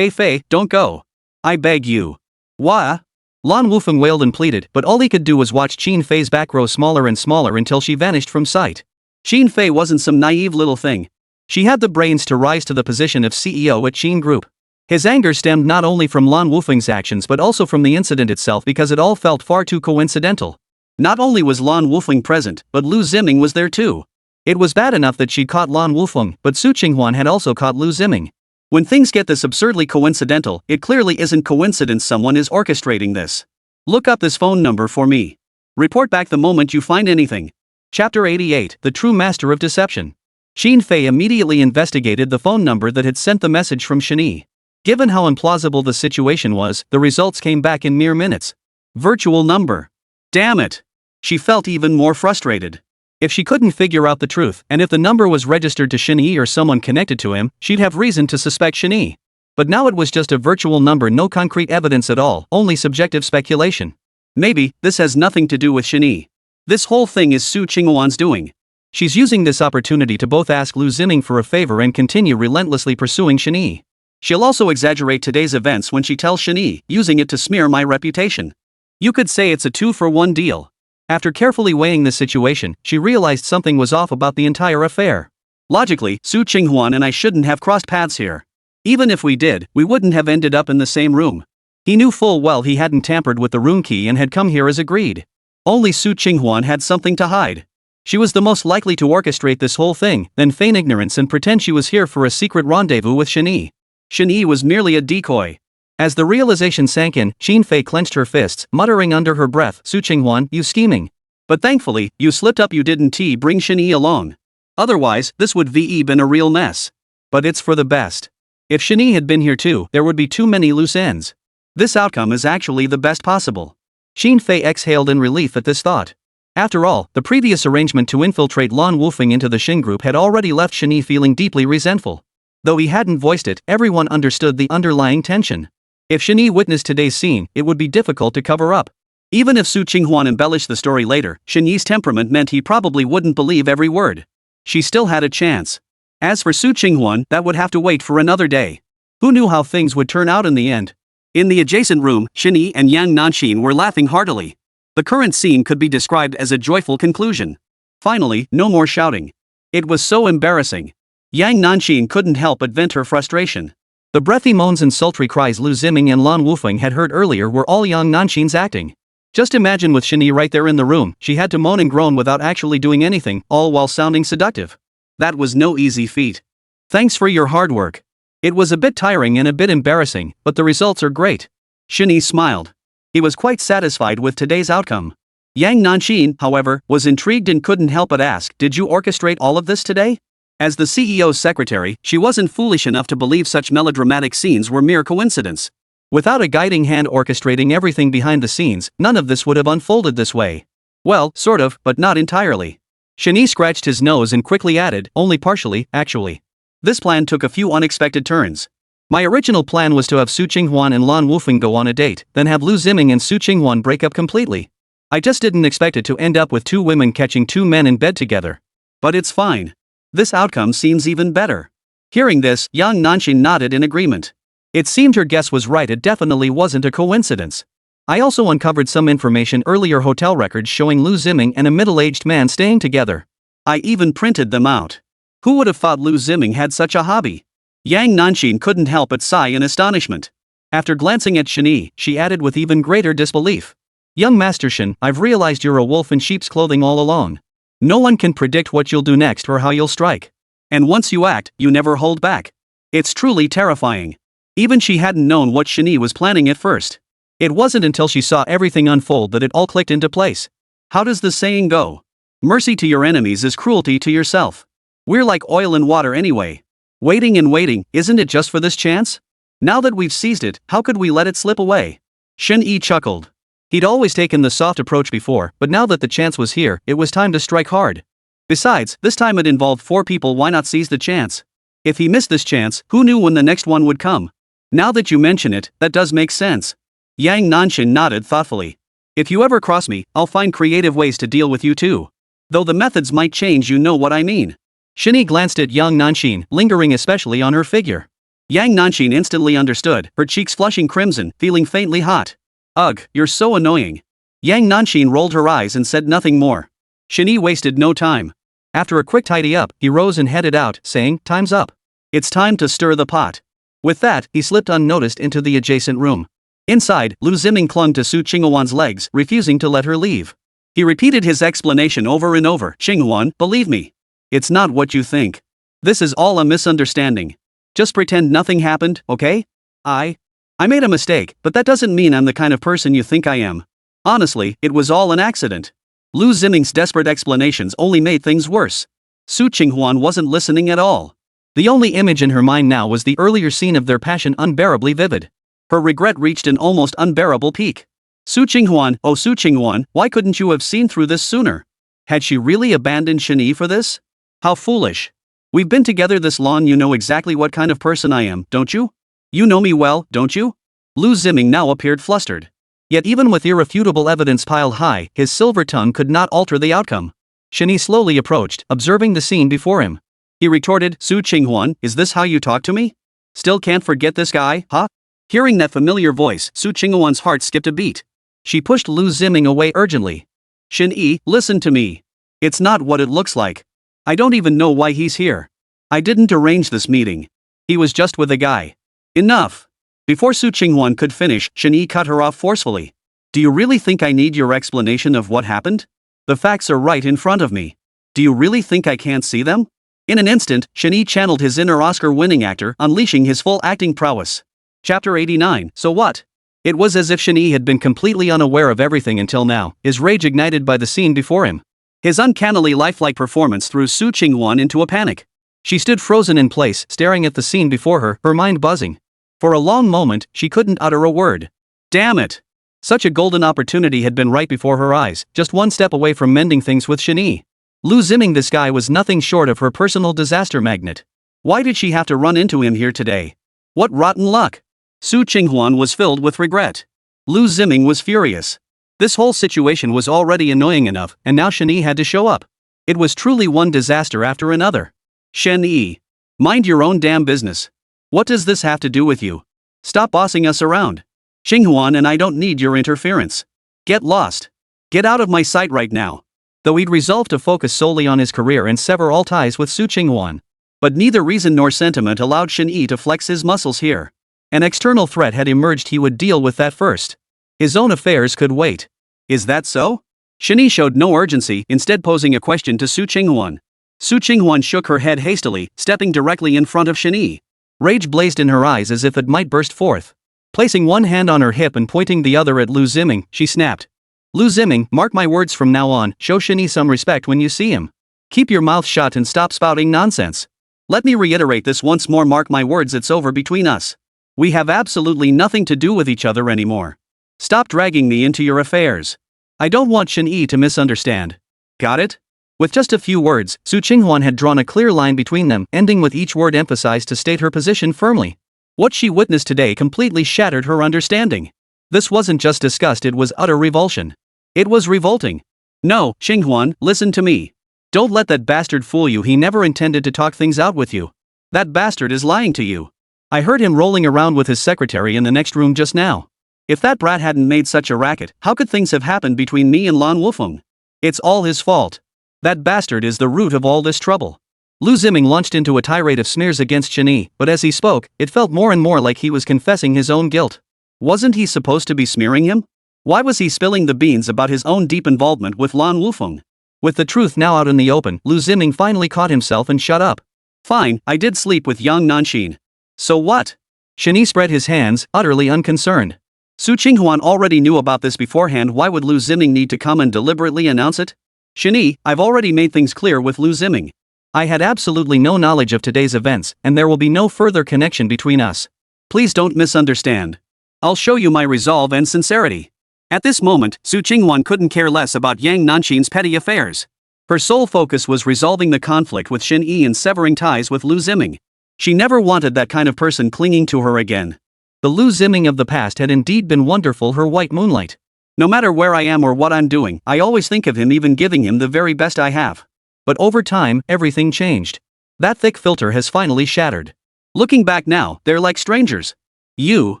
don't go. I beg you. Why? Lan Wufeng wailed and pleaded, but all he could do was watch Qin Fei's back grow smaller and smaller until she vanished from sight. Qin Fei wasn't some naive little thing. She had the brains to rise to the position of CEO at Wansheng Group. His anger stemmed not only from Lan Wufeng's actions but also from the incident itself, because it all felt far too coincidental. Not only was Lan Wufeng present, but Liu Ziming was there too. It was bad enough that she'd caught Lan Wufeng, but Su Qinghuan had also caught Liu Ziming. When things get this absurdly coincidental, it clearly isn't coincidence. Someone is orchestrating this. Look up this phone number for me. Report back the moment you find anything. Chapter 88, The True Master of Deception. Xin Fei immediately investigated the phone number that had sent the message from Shen Yi. Given how implausible the situation was, the results came back in mere minutes. Virtual number. Damn it! She felt even more frustrated. If she couldn't figure out the truth, and if the number was registered to Shen Yi or someone connected to him, she'd have reason to suspect Shen Yi. But now it was just a virtual number, no concrete evidence at all, only subjective speculation. Maybe this has nothing to do with Shen Yi. This whole thing is Su Qinghuan's doing. She's using this opportunity to both ask Liu Ziming for a favor and continue relentlessly pursuing Shen Yi. She'll also exaggerate today's events when she tells Shen Yi, using it to smear my reputation. You could say it's a 2-for-1 deal. After carefully weighing the situation, she realized something was off about the entire affair. Logically, Su Qinghuan and I shouldn't have crossed paths here. Even if we did, we wouldn't have ended up in the same room. He knew full well he hadn't tampered with the room key and had come here as agreed. Only Su Qinghuan had something to hide. She was the most likely to orchestrate this whole thing, then feign ignorance and pretend she was here for a secret rendezvous with Shen Yi. Shen Yi was merely a decoy. As the realization sank in, Xin Fei clenched her fists, muttering under her breath, Su Qinghuan, you scheming. But thankfully, you slipped up, you didn't bring Shen Yi along. Otherwise, this would been a real mess. But it's for the best. If Shen Yi had been here too, there would be too many loose ends. This outcome is actually the best possible. Xin Fei exhaled in relief at this thought. After all, the previous arrangement to infiltrate Lan Wufeng into the Wansheng Group had already left Shen Yi feeling deeply resentful. Though he hadn't voiced it, everyone understood the underlying tension. If Shen Yi witnessed today's scene, it would be difficult to cover up. Even if Su Qinghuan embellished the story later, Shen Yi's temperament meant he probably wouldn't believe every word. She still had a chance. As for Su Qinghuan, that would have to wait for another day. Who knew how things would turn out in the end? In the adjacent room, Shen Yi and Yang Nanxin were laughing heartily. The current scene could be described as a joyful conclusion. Finally, no more shouting. It was so embarrassing. Yang Nanxin couldn't help but vent her frustration. The breathy moans and sultry cries Liu Ziming and Lan Wufeng had heard earlier were all Yang Nanxin's acting. Just imagine with Shen Yi right there in the room, she had to moan and groan without actually doing anything, all while sounding seductive. That was no easy feat. Thanks for your hard work. It was a bit tiring and a bit embarrassing, but the results are great. Shen Yi smiled. He was quite satisfied with today's outcome. Yang Nanxin, however, was intrigued and couldn't help but ask, did you orchestrate all of this today? As the CEO's secretary, she wasn't foolish enough to believe such melodramatic scenes were mere coincidence. Without a guiding hand orchestrating everything behind the scenes, none of this would have unfolded this way. Well, sort of, but not entirely. Shen Yi scratched his nose and quickly added, only partially, actually. This plan took a few unexpected turns. My original plan was to have Su Qinghuan and Lan Wufeng go on a date, then have Liu Ziming and Su Qinghuan break up completely. I just didn't expect it to end up with two women catching two men in bed together. But it's fine. This outcome seems even better. Hearing this, Yang Nanxin nodded in agreement. It seemed her guess was right, it definitely wasn't a coincidence. I also uncovered some information, earlier hotel records showing Liu Ziming and a middle-aged man staying together. I even printed them out. Who would have thought Liu Ziming had such a hobby? Yang Nanxin couldn't help but sigh in astonishment. After glancing at Shen Yi, she added with even greater disbelief. Young Master Shen, I've realized you're a wolf in sheep's clothing all along. No one can predict what you'll do next or how you'll strike. And once you act, you never hold back. It's truly terrifying. Even she hadn't known what Shen Yi was planning at first. It wasn't until she saw everything unfold that it all clicked into place. How does the saying go? Mercy to your enemies is cruelty to yourself. We're like oil and water anyway. Waiting and waiting, isn't it just for this chance? Now that we've seized it, how could we let it slip away? Shen Yi chuckled. He'd always taken the soft approach before, but now that the chance was here, it was time to strike hard. Besides, this time it involved 4 people, why not seize the chance? If he missed this chance, who knew when the next one would come? Now that you mention it, that does make sense. Yang Nanxin nodded thoughtfully. If you ever cross me, I'll find creative ways to deal with you too. Though the methods might change, you know what I mean. Shen Yi glanced at Yang Nanxin, lingering especially on her figure. Yang Nanxin instantly understood, her cheeks flushing crimson, feeling faintly hot. Ugh, you're so annoying. Yang Nanxin rolled her eyes and said nothing more. Shen Yi wasted no time. After a quick tidy up, he rose and headed out, saying, time's up. It's time to stir the pot. With that, he slipped unnoticed into the adjacent room. Inside, Liu Ziming clung to Su Qinghuan's legs, refusing to let her leave. He repeated his explanation over and over. Qinghuan, believe me. It's not what you think. This is all a misunderstanding. Just pretend nothing happened, okay? I made a mistake, but that doesn't mean I'm the kind of person you think I am. Honestly, it was all an accident. Liu Ziming's desperate explanations only made things worse. Su Qinghuan wasn't listening at all. The only image in her mind now was the earlier scene of their passion unbearably vivid. Her regret reached an almost unbearable peak. Su Qinghuan, oh Su Qinghuan, why couldn't you have seen through this sooner? Had she really abandoned Shen Yi for this? How foolish. We've been together this long, you know exactly what kind of person I am, don't you? You know me well, don't you? Liu Ziming now appeared flustered. Yet even with irrefutable evidence piled high, his silver tongue could not alter the outcome. Shen Yi slowly approached, observing the scene before him. He retorted, Su Qinghuan, is this how you talk to me? Still can't forget this guy, huh? Hearing that familiar voice, Su Qinghuan's heart skipped a beat. She pushed Liu Ziming away urgently. Shen Yi, listen to me. It's not what it looks like. I don't even know why he's here. I didn't arrange this meeting. He was just with a guy. Enough. Before Su Qinghuan could finish, Shen Yi cut her off forcefully. Do you really think I need your explanation of what happened? The facts are right in front of me. Do you really think I can't see them? In an instant, Shen Yi channeled his inner Oscar-winning actor, unleashing his full acting prowess. Chapter 89, So what? It was as if Shen Yi had been completely unaware of everything until now, his rage ignited by the scene before him. His uncannily lifelike performance threw Su Qinghuan into a panic. She stood frozen in place, staring at the scene before her, her mind buzzing. For a long moment, she couldn't utter a word. Damn it! Such a golden opportunity had been right before her eyes, just one step away from mending things with Shen Yi. Liu Ziming, this guy was nothing short of her personal disaster magnet. Why did she have to run into him here today? What rotten luck! Su Qinghuan was filled with regret. Liu Ziming was furious. This whole situation was already annoying enough, and now Shen Yi had to show up. It was truly one disaster after another. Shen Yi. Mind your own damn business. What does this have to do with you? Stop bossing us around. Qinghuan and I don't need your interference. Get lost. Get out of my sight right now. Though he'd resolved to focus solely on his career and sever all ties with Su Qinghuan. But neither reason nor sentiment allowed Shen Yi to flex his muscles here. An external threat had emerged, he would deal with that first. His own affairs could wait. Is that so? Shen Yi showed no urgency, instead posing a question to Su Qinghuan. Su Qinghuan shook her head hastily, stepping directly in front of Shen Yi. Rage blazed in her eyes as if it might burst forth. Placing one hand on her hip and pointing the other at Liu Ziming, she snapped. Liu Ziming, mark my words from now on, show Shen Yi some respect when you see him. Keep your mouth shut and stop spouting nonsense. Let me reiterate this once more, mark my words, it's over between us. We have absolutely nothing to do with each other anymore. Stop dragging me into your affairs. I don't want Shen Yi to misunderstand. Got it? With just a few words, Su Qinghuan had drawn a clear line between them, ending with each word emphasized to state her position firmly. What she witnessed today completely shattered her understanding. This wasn't just disgust, it was utter revulsion. It was revolting. No, Qinghuan, listen to me. Don't let that bastard fool you, he never intended to talk things out with you. That bastard is lying to you. I heard him rolling around with his secretary in the next room just now. If that brat hadn't made such a racket, how could things have happened between me and Lan Wufeng? It's all his fault. That bastard is the root of all this trouble. Liu Ziming launched into a tirade of sneers against Shen Yi, but as he spoke, it felt more and more like he was confessing his own guilt. Wasn't he supposed to be smearing him? Why was he spilling the beans about his own deep involvement with Lan Wufeng? With the truth now out in the open, Liu Ziming finally caught himself and shut up. Fine, I did sleep with young Nanxin. So what? Shen Yi spread his hands, utterly unconcerned. Su Qinghuan already knew about this beforehand, why would Liu Ziming need to come and deliberately announce it? Shen Yi, I've already made things clear with Liu Ziming. I had absolutely no knowledge of today's events, and there will be no further connection between us. Please don't misunderstand. I'll show you my resolve and sincerity. At this moment, Su Qinghuan couldn't care less about Yang Nanxin's petty affairs. Her sole focus was resolving the conflict with Shen Yi and severing ties with Liu Ziming. She never wanted that kind of person clinging to her again. The Liu Ziming of the past had indeed been wonderful, her white moonlight. No matter where I am or what I'm doing, I always think of him, even giving him the very best I have. But over time, everything changed. That thick filter has finally shattered. Looking back now, they're like strangers. You?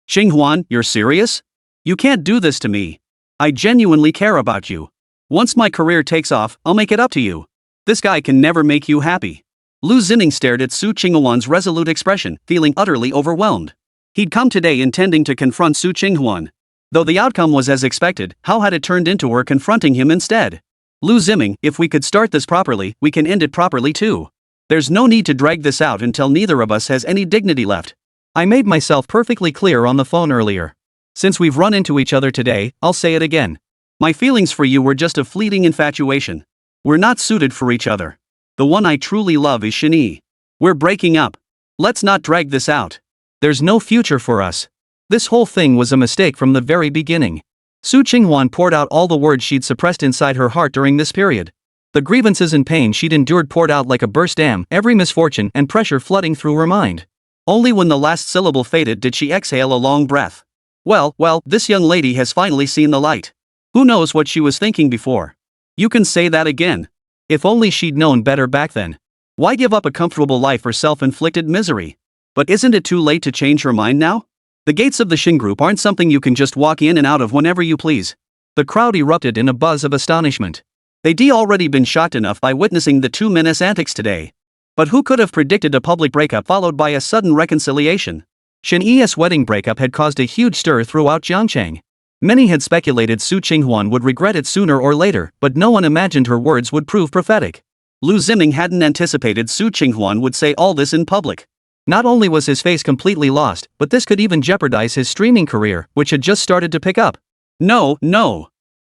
Qinghuan, you're serious? You can't do this to me. I genuinely care about you. Once my career takes off, I'll make it up to you. This guy can never make you happy. Liu Ziming stared at Su Qinghuan's resolute expression, feeling utterly overwhelmed. He'd come today intending to confront Su Qinghuan. Though the outcome was as expected, how had it turned into her confronting him instead? Liu Ziming, if we could start this properly, we can end it properly too. There's no need to drag this out until neither of us has any dignity left. I made myself perfectly clear on the phone earlier. Since we've run into each other today, I'll say it again. My feelings for you were just a fleeting infatuation. We're not suited for each other. The one I truly love is Shen Yi. We're breaking up. Let's not drag this out. There's no future for us. This whole thing was a mistake from the very beginning. Su Qinghuan poured out all the words she'd suppressed inside her heart during this period. The grievances and pain she'd endured poured out like a burst dam, every misfortune and pressure flooding through her mind. Only when the last syllable faded did she exhale a long breath. Well, this young lady has finally seen the light. Who knows what she was thinking before? You can say that again. If only she'd known better back then. Why give up a comfortable life for self-inflicted misery? But isn't it too late to change her mind now? The gates of the Wansheng Group aren't something you can just walk in and out of whenever you please. The crowd erupted in a buzz of astonishment. They'd already been shocked enough by witnessing the two men's antics today. But who could have predicted a public breakup followed by a sudden reconciliation? Shen Yi's wedding breakup had caused a huge stir throughout Jiangcheng. Many had speculated Su Qinghuan would regret it sooner or later, but no one imagined her words would prove prophetic. Liu Ziming hadn't anticipated Su Qinghuan would say all this in public. Not only was his face completely lost, but this could even jeopardize his streaming career, which had just started to pick up. No.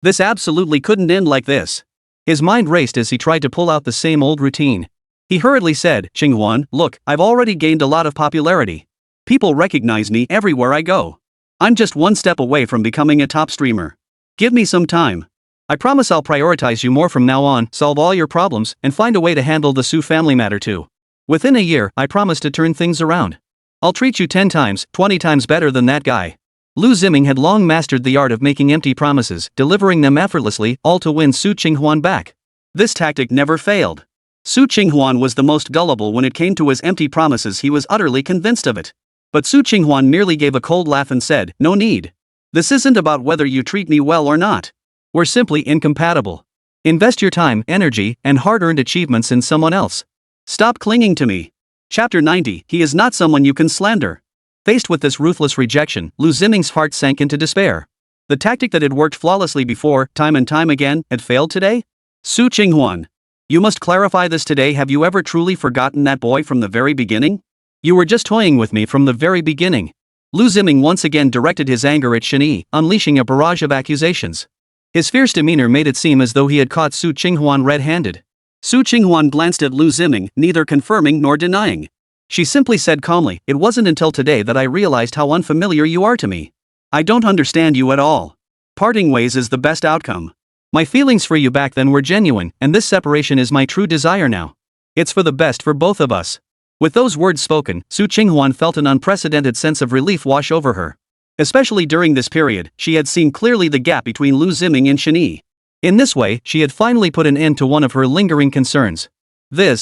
This absolutely couldn't end like this. His mind raced as he tried to pull out the same old routine. He hurriedly said, "Qinghuan, look, I've already gained a lot of popularity. People recognize me everywhere I go. I'm just one step away from becoming a top streamer. Give me some time. I promise I'll prioritize you more from now on, solve all your problems, and find a way to handle the Su family matter too. Within a year, I promise to turn things around. I'll treat you 10 times, 20 times better than that guy." Liu Ziming had long mastered the art of making empty promises, delivering them effortlessly, all to win Su Qinghuan back. This tactic never failed. Su Qinghuan was the most gullible when it came to his empty promises. He was utterly convinced of it. But Su Qinghuan merely gave a cold laugh and said, "No need. This isn't about whether you treat me well or not. We're simply incompatible. Invest your time, energy, and hard-earned achievements in someone else. Stop clinging to me." Chapter 90. He is not someone you can slander. Faced with this ruthless rejection, Liu Ziming's heart sank into despair. The tactic that had worked flawlessly before, time and time again, had failed today? Su Qinghuan. You must clarify this today. Have you ever truly forgotten that boy from the very beginning? You were just toying with me from the very beginning. Liu Ziming once again directed his anger at Shen Yi, unleashing a barrage of accusations. His fierce demeanor made it seem as though he had caught Su Qinghuan red-handed. Su Qinghuan glanced at Liu Ziming, neither confirming nor denying. She simply said calmly, "It wasn't until today that I realized how unfamiliar you are to me. I don't understand you at all. Parting ways is the best outcome. My feelings for you back then were genuine, and this separation is my true desire now. It's for the best for both of us." With those words spoken, Su Qinghuan felt an unprecedented sense of relief wash over her. Especially during this period, she had seen clearly the gap between Liu Ziming and Shen Yi. In this way, she had finally put an end to one of her lingering concerns. Liu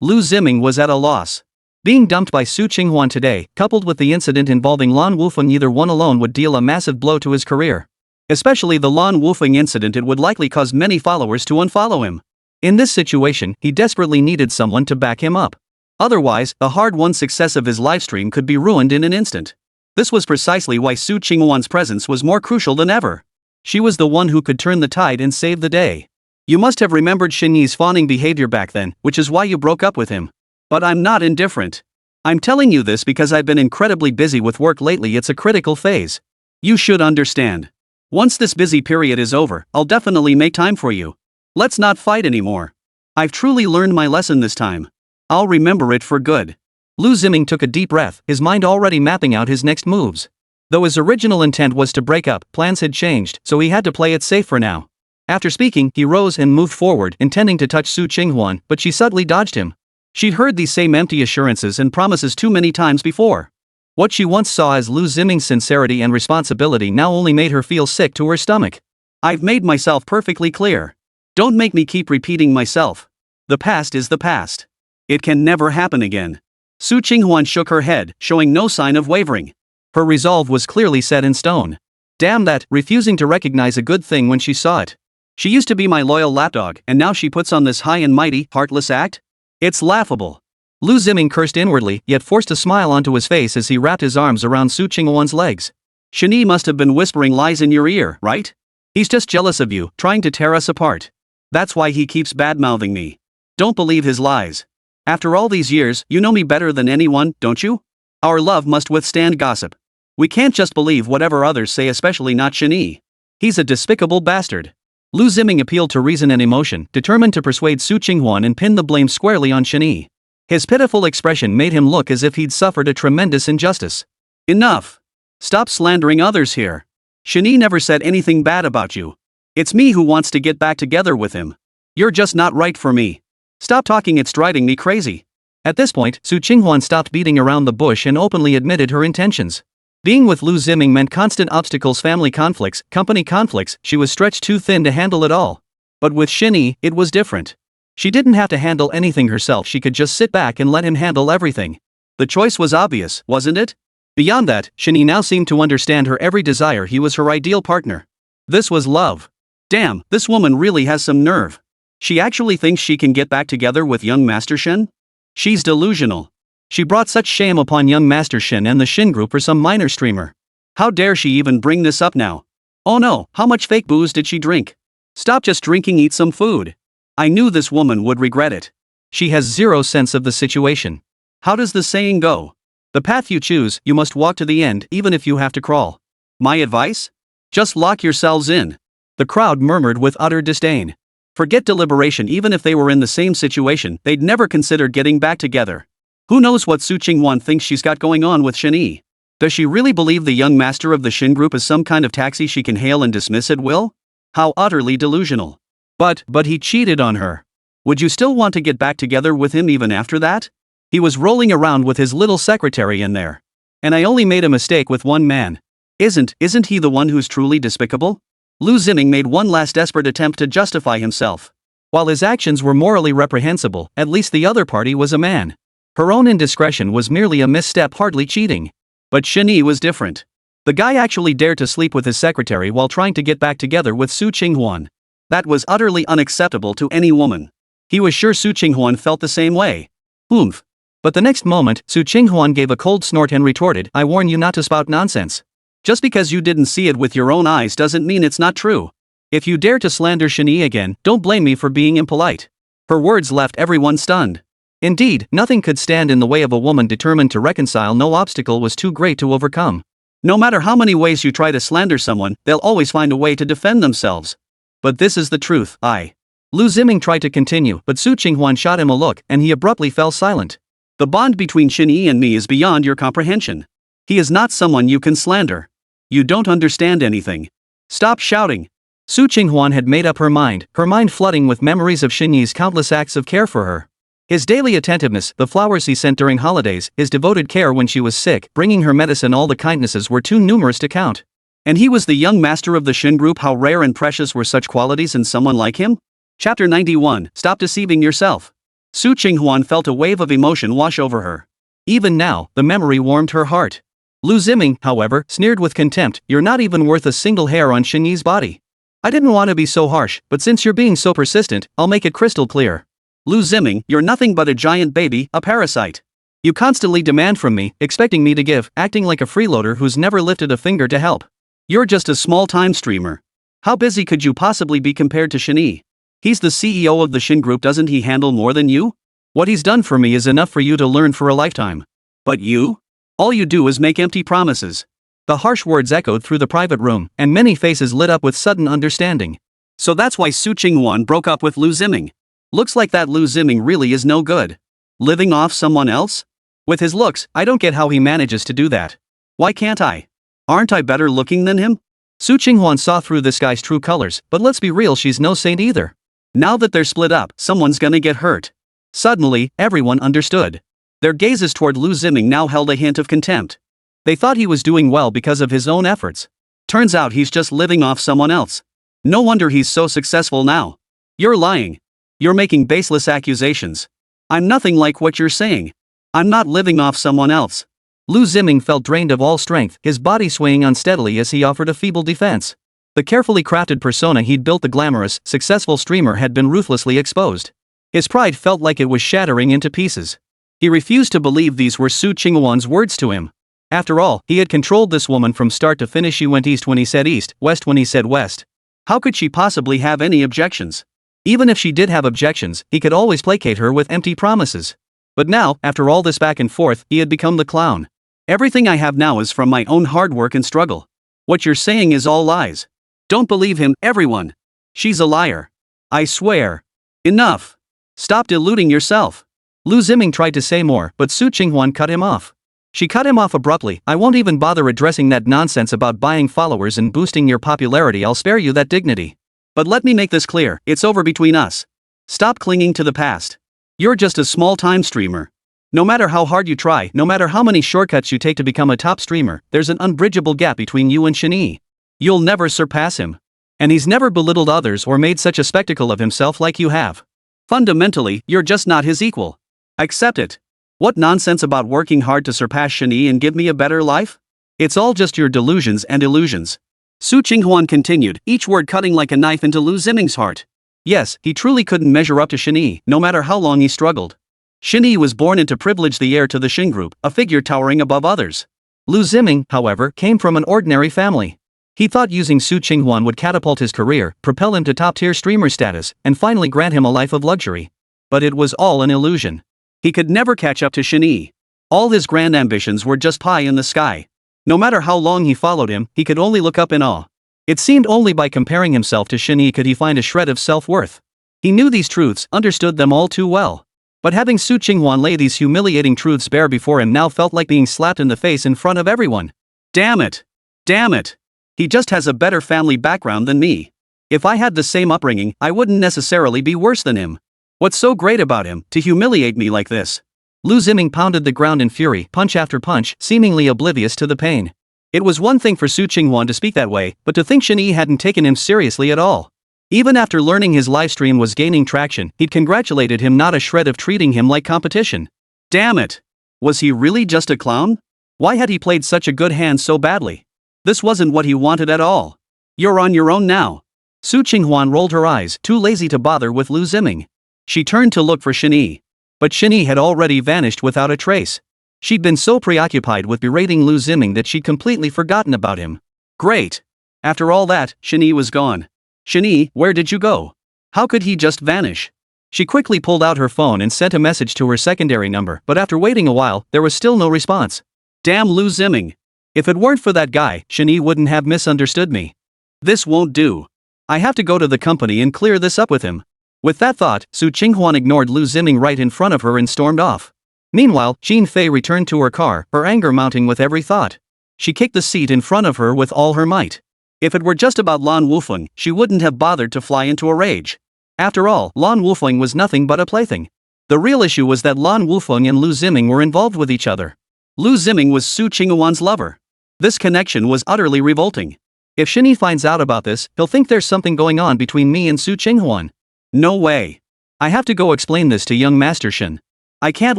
Ziming was at a loss. Being dumped by Su Qinghuan today, coupled with the incident involving Lan Wufeng, either one alone would deal a massive blow to his career. Especially the Lan Wufeng incident, it would likely cause many followers to unfollow him. In this situation, he desperately needed someone to back him up. Otherwise, the hard-won success of his livestream could be ruined in an instant. This was precisely why Su Qinghuan's presence was more crucial than ever. She was the one who could turn the tide and save the day. You must have remembered Shen Yi's fawning behavior back then, which is why you broke up with him. But I'm not indifferent. I'm telling you this because I've been incredibly busy with work lately. It's a critical phase. You should understand. Once this busy period is over, I'll definitely make time for you. Let's not fight anymore. I've truly learned my lesson this time. I'll remember it for good." Liu Ziming took a deep breath, his mind already mapping out his next moves. Though his original intent was to break up, plans had changed, so he had to play it safe for now. After speaking, he rose and moved forward, intending to touch Su Qinghuan, but she subtly dodged him. She'd heard these same empty assurances and promises too many times before. What she once saw as Liu Ziming's sincerity and responsibility now only made her feel sick to her stomach. "I've made myself perfectly clear. Don't make me keep repeating myself. The past is the past. It can never happen again." Su Qinghuan shook her head, showing no sign of wavering. Her resolve was clearly set in stone. Damn that, refusing to recognize a good thing when she saw it. She used to be my loyal lapdog, and now she puts on this high and mighty, heartless act? It's laughable. Liu Ziming cursed inwardly, yet forced a smile onto his face as he wrapped his arms around Su Qinghuan's legs. "Shen Yi must have been whispering lies in your ear, right? He's just jealous of you, trying to tear us apart. That's why he keeps bad-mouthing me. Don't believe his lies. After all these years, you know me better than anyone, don't you? Our love must withstand gossip. We can't just believe whatever others say, especially not Shen Yi. He's a despicable bastard. Liu Ziming appealed to reason and emotion, determined to persuade Su Qinghuan and pin the blame squarely on Shen Yi. His pitiful expression made him look as if he'd suffered a tremendous injustice. Enough. Stop slandering others here. Shen Yi never said anything bad about you. It's me who wants to get back together with him. You're just not right for me. Stop talking, it's driving me crazy. At this point, Su Qinghuan stopped beating around the bush and openly admitted her intentions. Being with Liu Ziming meant constant obstacles, family conflicts, company conflicts. She was stretched too thin to handle it all. But with Shen Yi, it was different. She didn't have to handle anything herself, she could just sit back and let him handle everything. The choice was obvious, wasn't it? Beyond that, Shen Yi now seemed to understand her every desire. He was her ideal partner. This was love. Damn, this woman really has some nerve. She actually thinks she can get back together with young Master Shen? She's delusional. She brought such shame upon young Master Shen and the Shen Group for some minor streamer. How dare she even bring this up now? Oh no, how much fake booze did she drink? Stop just drinking, eat some food. I knew this woman would regret it. She has zero sense of the situation. How does the saying go? The path you choose, you must walk to the end, even if you have to crawl. My advice? Just lock yourselves in. The crowd murmured with utter disdain. Forget deliberation, even if they were in the same situation, they'd never consider getting back together. Who knows what Su Qinghuan thinks she's got going on with Shen Yi? Does she really believe the young master of the Shen Group is some kind of taxi she can hail and dismiss at will? How utterly delusional. But he cheated on her. Would you still want to get back together with him even after that? He was rolling around with his little secretary in there. And I only made a mistake with one man. Isn't he the one who's truly despicable? Liu Ziming made one last desperate attempt to justify himself. While his actions were morally reprehensible, at least the other party was a man. Her own indiscretion was merely a misstep, hardly cheating. But Shen Yi was different. The guy actually dared to sleep with his secretary while trying to get back together with Su Qinghuan. That was utterly unacceptable to any woman. He was sure Su Qinghuan felt the same way. Oomph. But the next moment, Su Qinghuan gave a cold snort and retorted, I warn you not to spout nonsense. Just because you didn't see it with your own eyes doesn't mean it's not true. If you dare to slander Shen Yi again, don't blame me for being impolite. Her words left everyone stunned. Indeed, nothing could stand in the way of a woman determined to reconcile. No obstacle was too great to overcome. No matter how many ways you try to slander someone, they'll always find a way to defend themselves. But this is the truth. Liu Ziming tried to continue, but Su Qinghuan shot him a look, and he abruptly fell silent. The bond between Shen Yi and me is beyond your comprehension. He is not someone you can slander. You don't understand anything. Stop shouting. Su Qinghuan had made up her mind flooding with memories of Shen Yi's countless acts of care for her. His daily attentiveness, the flowers he sent during holidays, his devoted care when she was sick, bringing her medicine, all the kindnesses were too numerous to count. And he was the young master of the Shen Group. How rare and precious were such qualities in someone like him? Chapter 91, Stop deceiving yourself. Su Qinghuan felt a wave of emotion wash over her. Even now, the memory warmed her heart. Liu Ziming, however, sneered with contempt, you're not even worth a single hair on Shen Yi's body. I didn't want to be so harsh, but since you're being so persistent, I'll make it crystal clear. Liu Ziming, you're nothing but a giant baby, a parasite. You constantly demand from me, expecting me to give, acting like a freeloader who's never lifted a finger to help. You're just a small-time streamer. How busy could you possibly be compared to Shen Yi? He's the CEO of the Shen Group, doesn't he handle more than you? What he's done for me is enough for you to learn for a lifetime. But you? All you do is make empty promises. The harsh words echoed through the private room, and many faces lit up with sudden understanding. So that's why Su Qinghuan broke up with Liu Ziming. Looks like that Liu Ziming really is no good. Living off someone else? With his looks, I don't get how he manages to do that. Why can't I? Aren't I better looking than him? Su Qinghuan saw through this guy's true colors, but let's be real, she's no saint either. Now that they're split up, someone's gonna get hurt. Suddenly, everyone understood. Their gazes toward Liu Ziming now held a hint of contempt. They thought he was doing well because of his own efforts. Turns out he's just living off someone else. No wonder he's so successful now. You're lying. You're making baseless accusations. I'm nothing like what you're saying. I'm not living off someone else. Liu Ziming felt drained of all strength, his body swaying unsteadily as he offered a feeble defense. The carefully crafted persona he'd built, the glamorous, successful streamer, had been ruthlessly exposed. His pride felt like it was shattering into pieces. He refused to believe these were Su Qinghuan's words to him. After all, he had controlled this woman from start to finish. She went east when he said east, west when he said west. How could she possibly have any objections? Even if she did have objections, he could always placate her with empty promises. But now, after all this back and forth, he had become the clown. Everything I have now is from my own hard work and struggle. What you're saying is all lies. Don't believe him, everyone. She's a liar. I swear. Enough. Stop deluding yourself. Liu Ziming tried to say more, but Su Qinghuan cut him off. She cut him off abruptly. I won't even bother addressing that nonsense about buying followers and boosting your popularity. I'll spare you that dignity. But let me make this clear, it's over between us. Stop clinging to the past. You're just a small-time streamer. No matter how hard you try, no matter how many shortcuts you take to become a top streamer, there's an unbridgeable gap between you and Shen Yi. You'll never surpass him. And he's never belittled others or made such a spectacle of himself like you have. Fundamentally, you're just not his equal. Accept it. What nonsense about working hard to surpass Shen Yi and give me a better life? It's all just your delusions and illusions. Su Qinghuan continued, each word cutting like a knife into Liu Ziming's heart. Yes, he truly couldn't measure up to Shen Yi, no matter how long he struggled. Shen Yi was born into privilege, the heir to the Wansheng Group, a figure towering above others. Liu Ziming, however, came from an ordinary family. He thought using Su Qinghuan would catapult his career, propel him to top-tier streamer status, and finally grant him a life of luxury. But it was all an illusion. He could never catch up to Shen Yi. All his grand ambitions were just pie in the sky. No matter how long he followed him, he could only look up in awe. It seemed only by comparing himself to Shen Yi could he find a shred of self-worth. He knew these truths, understood them all too well. But having Su Qinghuan lay these humiliating truths bare before him now felt like being slapped in the face in front of everyone. Damn it! Damn it! He just has a better family background than me. If I had the same upbringing, I wouldn't necessarily be worse than him. What's so great about him, to humiliate me like this? Liu Ziming pounded the ground in fury, punch after punch, seemingly oblivious to the pain. It was one thing for Su Qinghuan to speak that way, but to think Shen Yi hadn't taken him seriously at all. Even after learning his livestream was gaining traction, he'd congratulated him not a shred of treating him like competition. Damn it! Was he really just a clown? Why had he played such a good hand so badly? This wasn't what he wanted at all. You're on your own now. Su Qinghuan rolled her eyes, too lazy to bother with Liu Ziming. She turned to look for Shen Yi. But Shen Yi had already vanished without a trace. She'd been so preoccupied with berating Liu Ziming that she'd completely forgotten about him. Great. After all that, Shen Yi was gone. Shen Yi, where did you go? How could he just vanish? She quickly pulled out her phone and sent a message to her secondary number, but after waiting a while, there was still no response. Damn Liu Ziming. If it weren't for that guy, Shen Yi wouldn't have misunderstood me. This won't do. I have to go to the company and clear this up with him. With that thought, Su Qinghuan ignored Liu Ziming right in front of her and stormed off. Meanwhile, Jin Fei returned to her car, her anger mounting with every thought. She kicked the seat in front of her with all her might. If it were just about Lan Wufeng, she wouldn't have bothered to fly into a rage. After all, Lan Wufeng was nothing but a plaything. The real issue was that Lan Wufeng and Liu Ziming were involved with each other. Liu Ziming was Su Qinghuan's lover. This connection was utterly revolting. If Shen Yi finds out about this, he'll think there's something going on between me and Su Qinghuan. No way. I have to go explain this to young Master Shen. I can't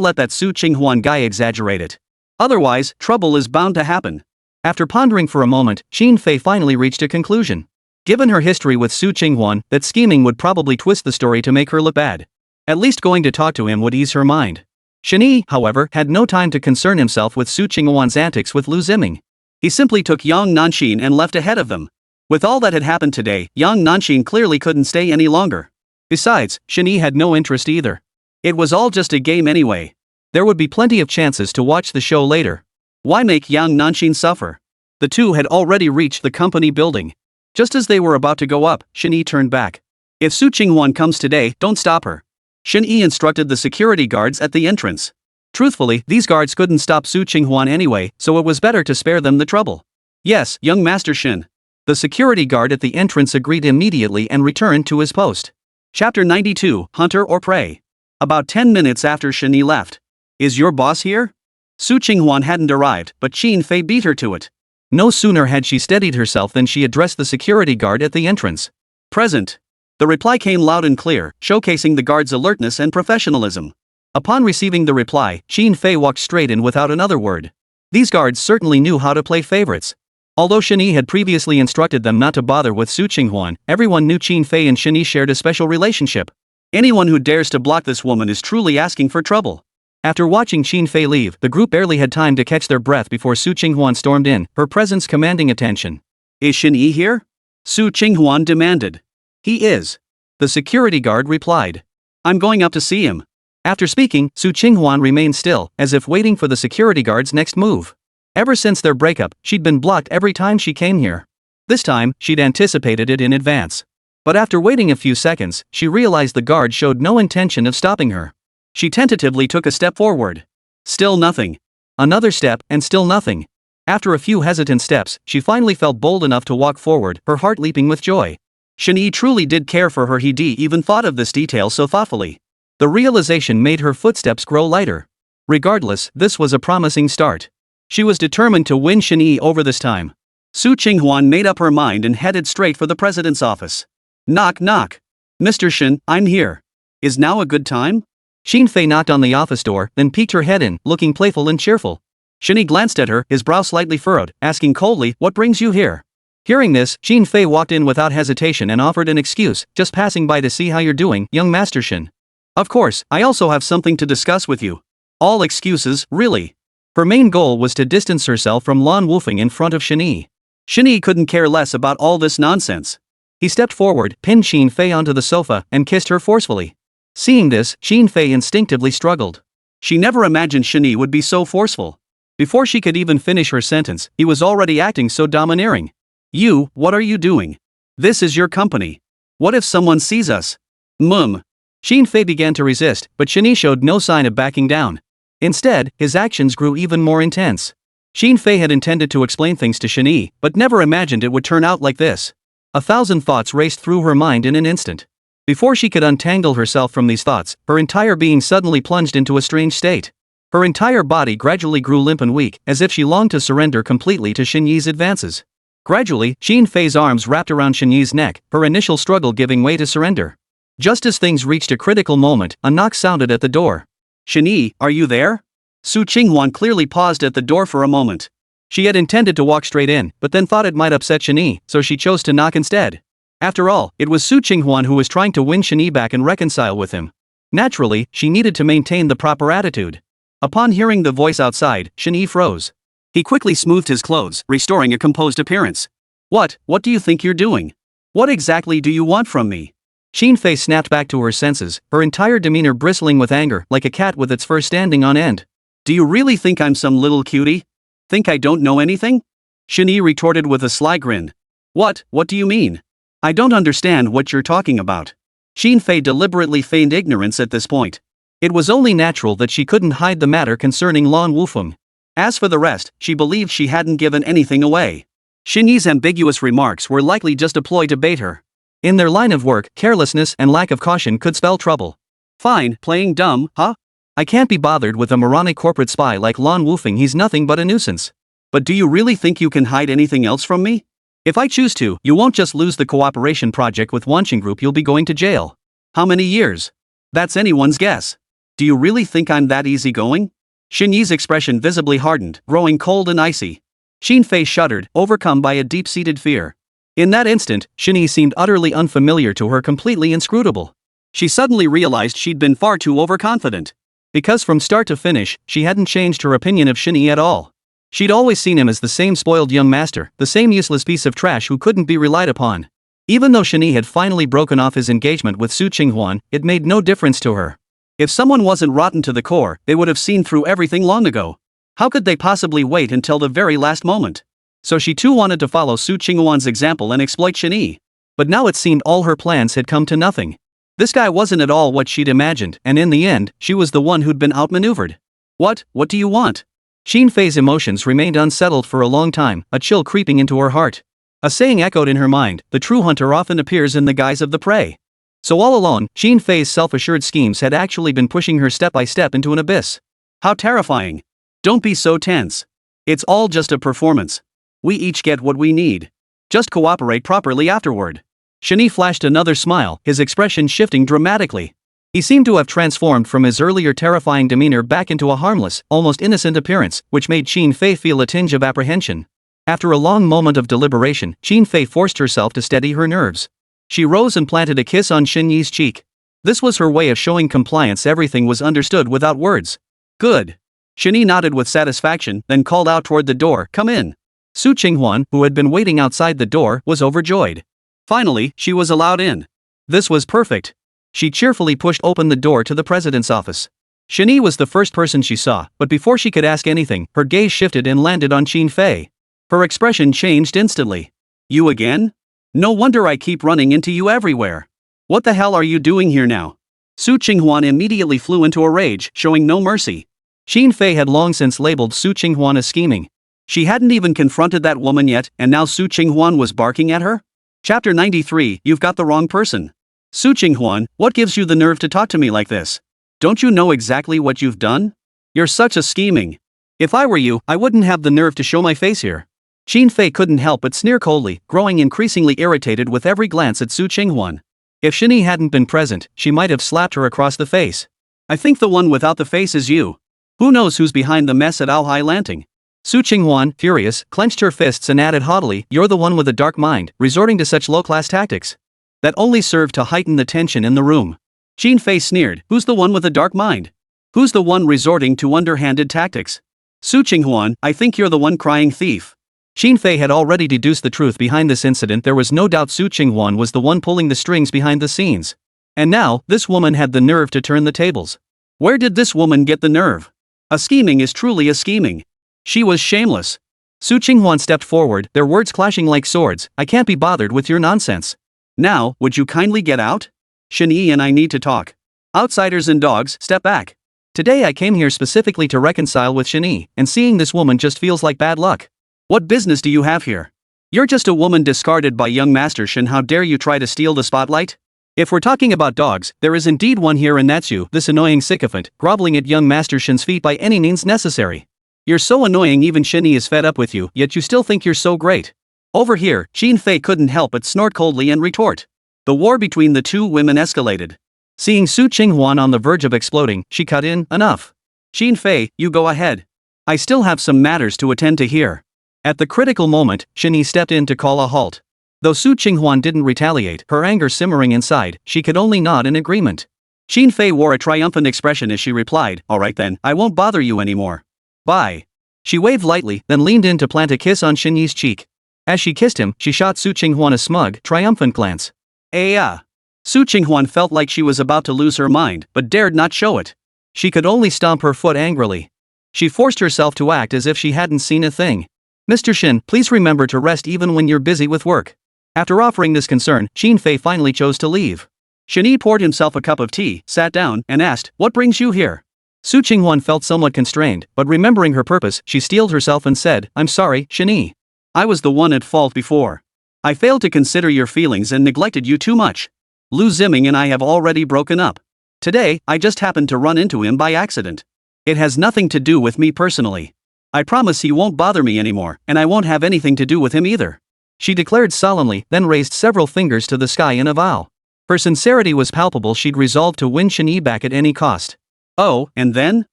let that Su Qinghuan guy exaggerate it. Otherwise, trouble is bound to happen. After pondering for a moment, Jin Fei finally reached a conclusion. Given her history with Su Qinghuan, that scheming would probably twist the story to make her look bad. At least going to talk to him would ease her mind. Shen Yi, however, had no time to concern himself with Su Qinghuan's antics with Liu Ziming. He simply took Yang Nanxin and left ahead of them. With all that had happened today, Yang Nanxin clearly couldn't stay any longer. Besides, Shen Yi had no interest either. It was all just a game anyway. There would be plenty of chances to watch the show later. Why make Yang Nanxin suffer? The two had already reached the company building. Just as they were about to go up, Shen Yi turned back. If Su Qinghuan comes today, don't stop her. Shen Yi instructed the security guards at the entrance. Truthfully, these guards couldn't stop Su Qinghuan anyway, so it was better to spare them the trouble. Yes, young Master Shen. The security guard at the entrance agreed immediately and returned to his post. Chapter 92, Hunter or Prey. About 10 minutes after Shen Yi left. Is your boss here? Su Qinghuan hadn't arrived, but Jin Fei beat her to it. No sooner had she steadied herself than she addressed the security guard at the entrance. Present. The reply came loud and clear, showcasing the guard's alertness and professionalism. Upon receiving the reply, Jin Fei walked straight in without another word. These guards certainly knew how to play favorites. Although Shen Yi had previously instructed them not to bother with Su Qinghuan, everyone knew Jin Fei and Shen Yi shared a special relationship. Anyone who dares to block this woman is truly asking for trouble. After watching Jin Fei leave, the group barely had time to catch their breath before Su Qinghuan stormed in, her presence commanding attention. Is Shen Yi here? Su Qinghuan demanded. He is. The security guard replied. I'm going up to see him. After speaking, Su Qinghuan remained still, as if waiting for the security guard's next move. Ever since their breakup, she'd been blocked every time she came here. This time, she'd anticipated it in advance. But after waiting a few seconds, she realized the guard showed no intention of stopping her. She tentatively took a step forward. Still nothing. Another step, and still nothing. After a few hesitant steps, she finally felt bold enough to walk forward, her heart leaping with joy. Shen Yi truly did care for her. He even thought of this detail so thoughtfully. The realization made her footsteps grow lighter. Regardless, this was a promising start. She was determined to win Shen Yi over this time. Su Qinghuan made up her mind and headed straight for the president's office. Knock knock. Mr. Shen, I'm here. Is now a good time? Xin Fei knocked on the office door, then peeked her head in, looking playful and cheerful. Shen Yi glanced at her, his brow slightly furrowed, asking coldly, "What brings you here?" Hearing this, Xin Fei walked in without hesitation and offered an excuse, "Just passing by to see how you're doing, young Master Shen." "Of course, I also have something to discuss with you." All excuses, really. Her main goal was to distance herself from Lan Wufeng in front of Shen Yi. Shen Yi couldn't care less about all this nonsense. He stepped forward, pinned Xin Fei onto the sofa, and kissed her forcefully. Seeing this, Xin Fei instinctively struggled. She never imagined Shen Yi would be so forceful. Before she could even finish her sentence, he was already acting so domineering. "You, what are you doing? This is your company. What if someone sees us?" Xin Fei began to resist, but Shen Yi showed no sign of backing down. Instead, his actions grew even more intense. Xin Fei had intended to explain things to Shen Yi, but never imagined it would turn out like this. 1,000 thoughts raced through her mind in an instant. Before she could untangle herself from these thoughts, her entire being suddenly plunged into a strange state. Her entire body gradually grew limp and weak, as if she longed to surrender completely to Shen Yi's advances. Gradually, Xin Fei's arms wrapped around Shen Yi's neck, her initial struggle giving way to surrender. Just as things reached a critical moment, a knock sounded at the door. "Shen Yi, are you there?" Su Qinghuan clearly paused at the door for a moment. She had intended to walk straight in, but then thought it might upset Shen Yi, so she chose to knock instead. After all, it was Su Qinghuan who was trying to win Shen Yi back and reconcile with him. Naturally, she needed to maintain the proper attitude. Upon hearing the voice outside, Shen Yi froze. He quickly smoothed his clothes, restoring a composed appearance. What do you think you're doing? What exactly do you want from me?" Xin Fei snapped back to her senses, her entire demeanor bristling with anger, like a cat with its fur standing on end. "Do you really think I'm some little cutie? Think I don't know anything?" Shen Yi retorted with a sly grin. What do you mean? I don't understand what you're talking about." Xin Fei deliberately feigned ignorance at this point. It was only natural that she couldn't hide the matter concerning Lan Wufeng. As for the rest, she believed she hadn't given anything away. Shen Yi's ambiguous remarks were likely just a ploy to bait her. In their line of work, carelessness and lack of caution could spell trouble. "Fine, playing dumb, huh? I can't be bothered with a moronic corporate spy like Lan Wufeng. He's nothing but a nuisance. But do you really think you can hide anything else from me? If I choose to, you won't just lose the cooperation project with Wansheng Group, you'll be going to jail. How many years? That's anyone's guess. Do you really think I'm that easygoing?" Shen Yi's expression visibly hardened, growing cold and icy. Xin Fei shuddered, overcome by a deep-seated fear. In that instant, Shen Yi seemed utterly unfamiliar to her, completely inscrutable. She suddenly realized she'd been far too overconfident. Because from start to finish, she hadn't changed her opinion of Shen Yi at all. She'd always seen him as the same spoiled young master, the same useless piece of trash who couldn't be relied upon. Even though Shen Yi had finally broken off his engagement with Su Qinghuan, it made no difference to her. If someone wasn't rotten to the core, they would have seen through everything long ago. How could they possibly wait until the very last moment? So she too wanted to follow Su Qinghuan's example and exploit Shen Yi. But now it seemed all her plans had come to nothing. This guy wasn't at all what she'd imagined, and in the end, she was the one who'd been outmaneuvered. What do you want?" Xin Fei's emotions remained unsettled for a long time, a chill creeping into her heart. A saying echoed in her mind: the true hunter often appears in the guise of the prey. So all along, Xin Fei's self-assured schemes had actually been pushing her step by step into an abyss. How terrifying. Don't be so tense. It's all just a performance. We each get what we need. Just cooperate properly afterward. Shen Yi flashed another smile, his expression shifting dramatically. He seemed to have transformed from his earlier terrifying demeanor back into a harmless, almost innocent appearance, which made Xin Fei feel a tinge of apprehension. After a long moment of deliberation, Xin Fei forced herself to steady her nerves. She rose and planted a kiss on Shen Yi's cheek. This was her way of showing compliance. Everything was understood without words. Good. Shen Yi nodded with satisfaction, then called out toward the door, "Come in." Su Qinghuan, who had been waiting outside the door, was overjoyed. Finally, she was allowed in. This was perfect. She cheerfully pushed open the door to the president's office. Shen Yi was the first person she saw, but before she could ask anything, her gaze shifted and landed on Xin Fei. Her expression changed instantly. You again? No wonder I keep running into you everywhere. What the hell are you doing here now? Su Qinghuan immediately flew into a rage, showing no mercy. Xin Fei had long since labeled Su Qinghuan as scheming. She hadn't even confronted that woman yet, and now Su Qinghuan was barking at her? Chapter 93, You've got the wrong person. Su Qinghuan, what gives you the nerve to talk to me like this? Don't you know exactly what you've done? You're such a scheming. If I were you, I wouldn't have the nerve to show my face here. Xin Fei couldn't help but sneer coldly, growing increasingly irritated with every glance at Su Qinghuan. If Shen Yi hadn't been present, she might have slapped her across the face. I think the one without the face is you. Who knows who's behind the mess at Aohai Lanting? Su Qinghuan, furious, clenched her fists and added haughtily, You're the one with a dark mind, resorting to such low-class tactics. That only served to heighten the tension in the room. Xin Fei sneered, Who's the one with a dark mind? Who's the one resorting to underhanded tactics? Su Qinghuan, I think you're the one crying thief. Xin Fei had already deduced the truth behind this incident. There was no doubt Su Qinghuan was the one pulling the strings behind the scenes. And now, this woman had the nerve to turn the tables. Where did this woman get the nerve? A scheming is truly a scheming. She was shameless. Su Qinghuan stepped forward, their words clashing like swords. I can't be bothered with your nonsense. Now, would you kindly get out? Shen Yi and I need to talk. Outsiders and dogs, step back. Today I came here specifically to reconcile with Shen Yi, and seeing this woman just feels like bad luck. What business do you have here? You're just a woman discarded by young Master Shen. How dare you try to steal the spotlight? If we're talking about dogs, there is indeed one here, and that's you, this annoying sycophant, groveling at young Master Shen's feet by any means necessary. You're so annoying even Shen Yi is fed up with you, yet you still think you're so great. Over here, Xin Fei couldn't help but snort coldly and retort. The war between the two women escalated. Seeing Su Qinghuan on the verge of exploding, she cut in, Enough. Xin Fei, you go ahead. I still have some matters to attend to here. At the critical moment, Shen Yi stepped in to call a halt. Though Su Qinghuan didn't retaliate, her anger simmering inside, she could only nod in agreement. Xin Fei wore a triumphant expression as she replied, All right then, I won't bother you anymore. Bye. She waved lightly, then leaned in to plant a kiss on Shen Yi's cheek. As she kissed him, she shot Su Qinghuan a smug, triumphant glance. Su Qinghuan felt like she was about to lose her mind, but dared not show it. She could only stomp her foot angrily. She forced herself to act as if she hadn't seen a thing. Mr. Shen, please remember to rest even when you're busy with work. After offering this concern, Xin Fei finally chose to leave. Shen Yi poured himself a cup of tea, sat down, and asked, What brings you here? Su Qinghuan felt somewhat constrained, but remembering her purpose, she steeled herself and said, I'm sorry, Shen Yi. I was the one at fault before. I failed to consider your feelings and neglected you too much. Liu Ziming and I have already broken up. Today, I just happened to run into him by accident. It has nothing to do with me personally. I promise he won't bother me anymore, and I won't have anything to do with him either. She declared solemnly, then raised several fingers to the sky in a vow. Her sincerity was palpable. She'd resolved to win Shen Yi back at any cost. Oh, and then?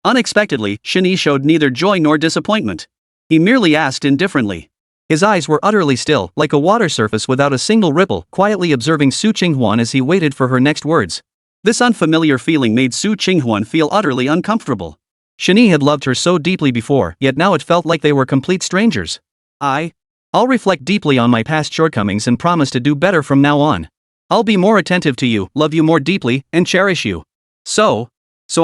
Unexpectedly, Shen Yi showed neither joy nor disappointment. He merely asked indifferently. His eyes were utterly still, like a water surface without a single ripple, quietly observing Su Qinghuan as he waited for her next words. This unfamiliar feeling made Su Qinghuan feel utterly uncomfortable. Shen Yi had loved her so deeply before, yet now it felt like they were complete strangers. I'll reflect deeply on my past shortcomings and promise to do better from now on. I'll be more attentive to you, love you more deeply, and cherish you. So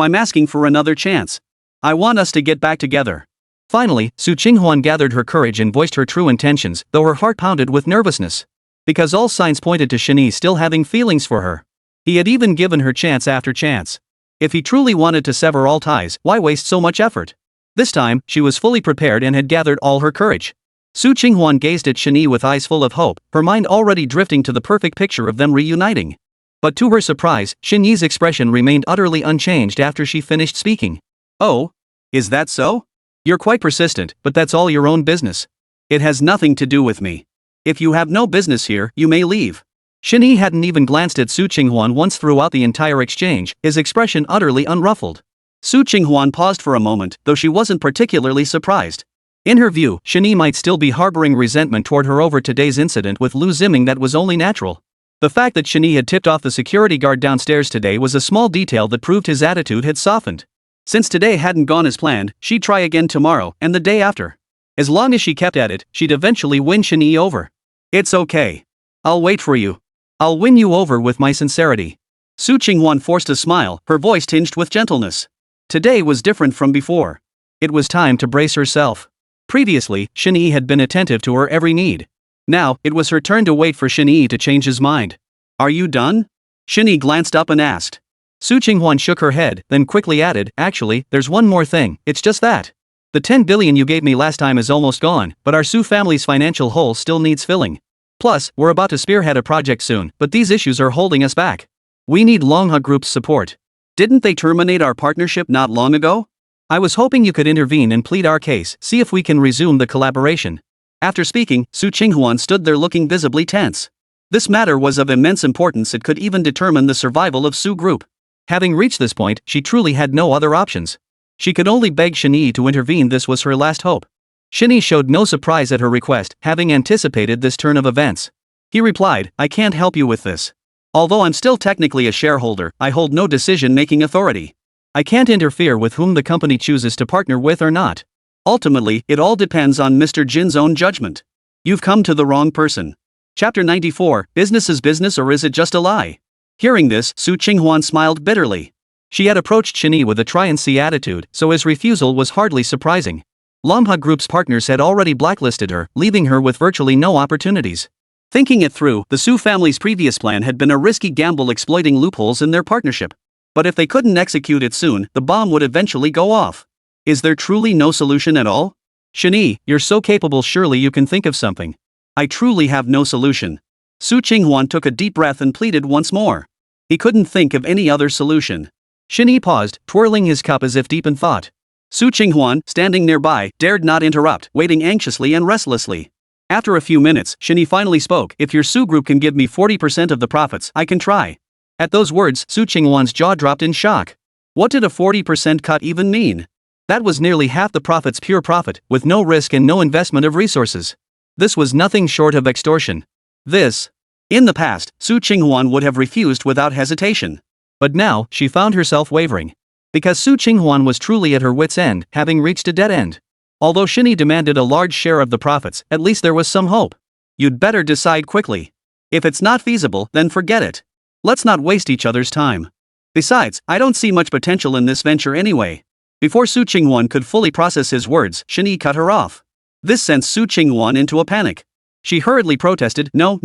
I'm asking for another chance. I want us to get back together. Finally, Su Qinghuan gathered her courage and voiced her true intentions, though her heart pounded with nervousness. Because all signs pointed to Shen Yi still having feelings for her. He had even given her chance after chance. If he truly wanted to sever all ties, why waste so much effort? This time, she was fully prepared and had gathered all her courage. Su Qinghuan gazed at Shen Yi with eyes full of hope, her mind already drifting to the perfect picture of them reuniting. But to her surprise, Shen Yi's expression remained utterly unchanged after she finished speaking. Oh? Is that so? You're quite persistent, but that's all your own business. It has nothing to do with me. If you have no business here, you may leave. Shen Yi hadn't even glanced at Su Qinghuan once throughout the entire exchange, his expression utterly unruffled. Su Qinghuan paused for a moment, though she wasn't particularly surprised. In her view, Shen Yi might still be harboring resentment toward her over today's incident with Liu Ziming. That was only natural. The fact that Shen Yi had tipped off the security guard downstairs today was a small detail that proved his attitude had softened. Since today hadn't gone as planned, she'd try again tomorrow and the day after. As long as she kept at it, she'd eventually win Shen Yi over. It's okay. I'll wait for you. I'll win you over with my sincerity. Su Qinghuan forced a smile, her voice tinged with gentleness. Today was different from before. It was time to brace herself. Previously, Shen Yi had been attentive to her every need. Now, it was her turn to wait for Shen Yi to change his mind. Are you done? Shen Yi glanced up and asked. Su Qinghuan shook her head, then quickly added, actually, there's one more thing, it's just that. The 10 billion you gave me last time is almost gone, but our Su family's financial hole still needs filling. Plus, we're about to spearhead a project soon, but these issues are holding us back. We need Wansheng Group's support. Didn't they terminate our partnership not long ago? I was hoping you could intervene and plead our case, see if we can resume the collaboration. After speaking, Su Qinghuan stood there looking visibly tense. This matter was of immense importance, it could even determine the survival of Su Group. Having reached this point, she truly had no other options. She could only beg Shen Yi to intervene, this was her last hope. Shen Yi showed no surprise at her request, having anticipated this turn of events. He replied, I can't help you with this. Although I'm still technically a shareholder, I hold no decision-making authority. I can't interfere with whom the company chooses to partner with or not. Ultimately, it all depends on Mr. Jin's own judgment. You've come to the wrong person. Chapter 94, Business is business or is it just a lie? Hearing this, Su Qinghuan smiled bitterly. She had approached Shen Yi with a try-and-see attitude, so his refusal was hardly surprising. Wansheng Group's partners had already blacklisted her, leaving her with virtually no opportunities. Thinking it through, the Su family's previous plan had been a risky gamble exploiting loopholes in their partnership. But if they couldn't execute it soon, the bomb would eventually go off. Is there truly no solution at all? Shen Yi, you're so capable, surely you can think of something. I truly have no solution. Su Qinghuan took a deep breath and pleaded once more. He couldn't think of any other solution. Shen Yi paused, twirling his cup as if deep in thought. Su Qinghuan, standing nearby, dared not interrupt, waiting anxiously and restlessly. After a few minutes, Shen Yi finally spoke. If your Su Group can give me 40% of the profits, I can try. At those words, Su Qinghuan's jaw dropped in shock. What did a 40% cut even mean? That was nearly half the profit's pure profit, with no risk and no investment of resources. This was nothing short of extortion. In the past, Su Qinghuan would have refused without hesitation. But now, she found herself wavering. Because Su Qinghuan was truly at her wit's end, having reached a dead end. Although Shen Yi demanded a large share of the profits, at least there was some hope. You'd better decide quickly. If it's not feasible, then forget it. Let's not waste each other's time. Besides, I don't see much potential in this venture anyway. Before Su Qinghuan could fully process his words, Shen Yi cut her off. This sent Su Qinghuan into a panic. She hurriedly protested, no.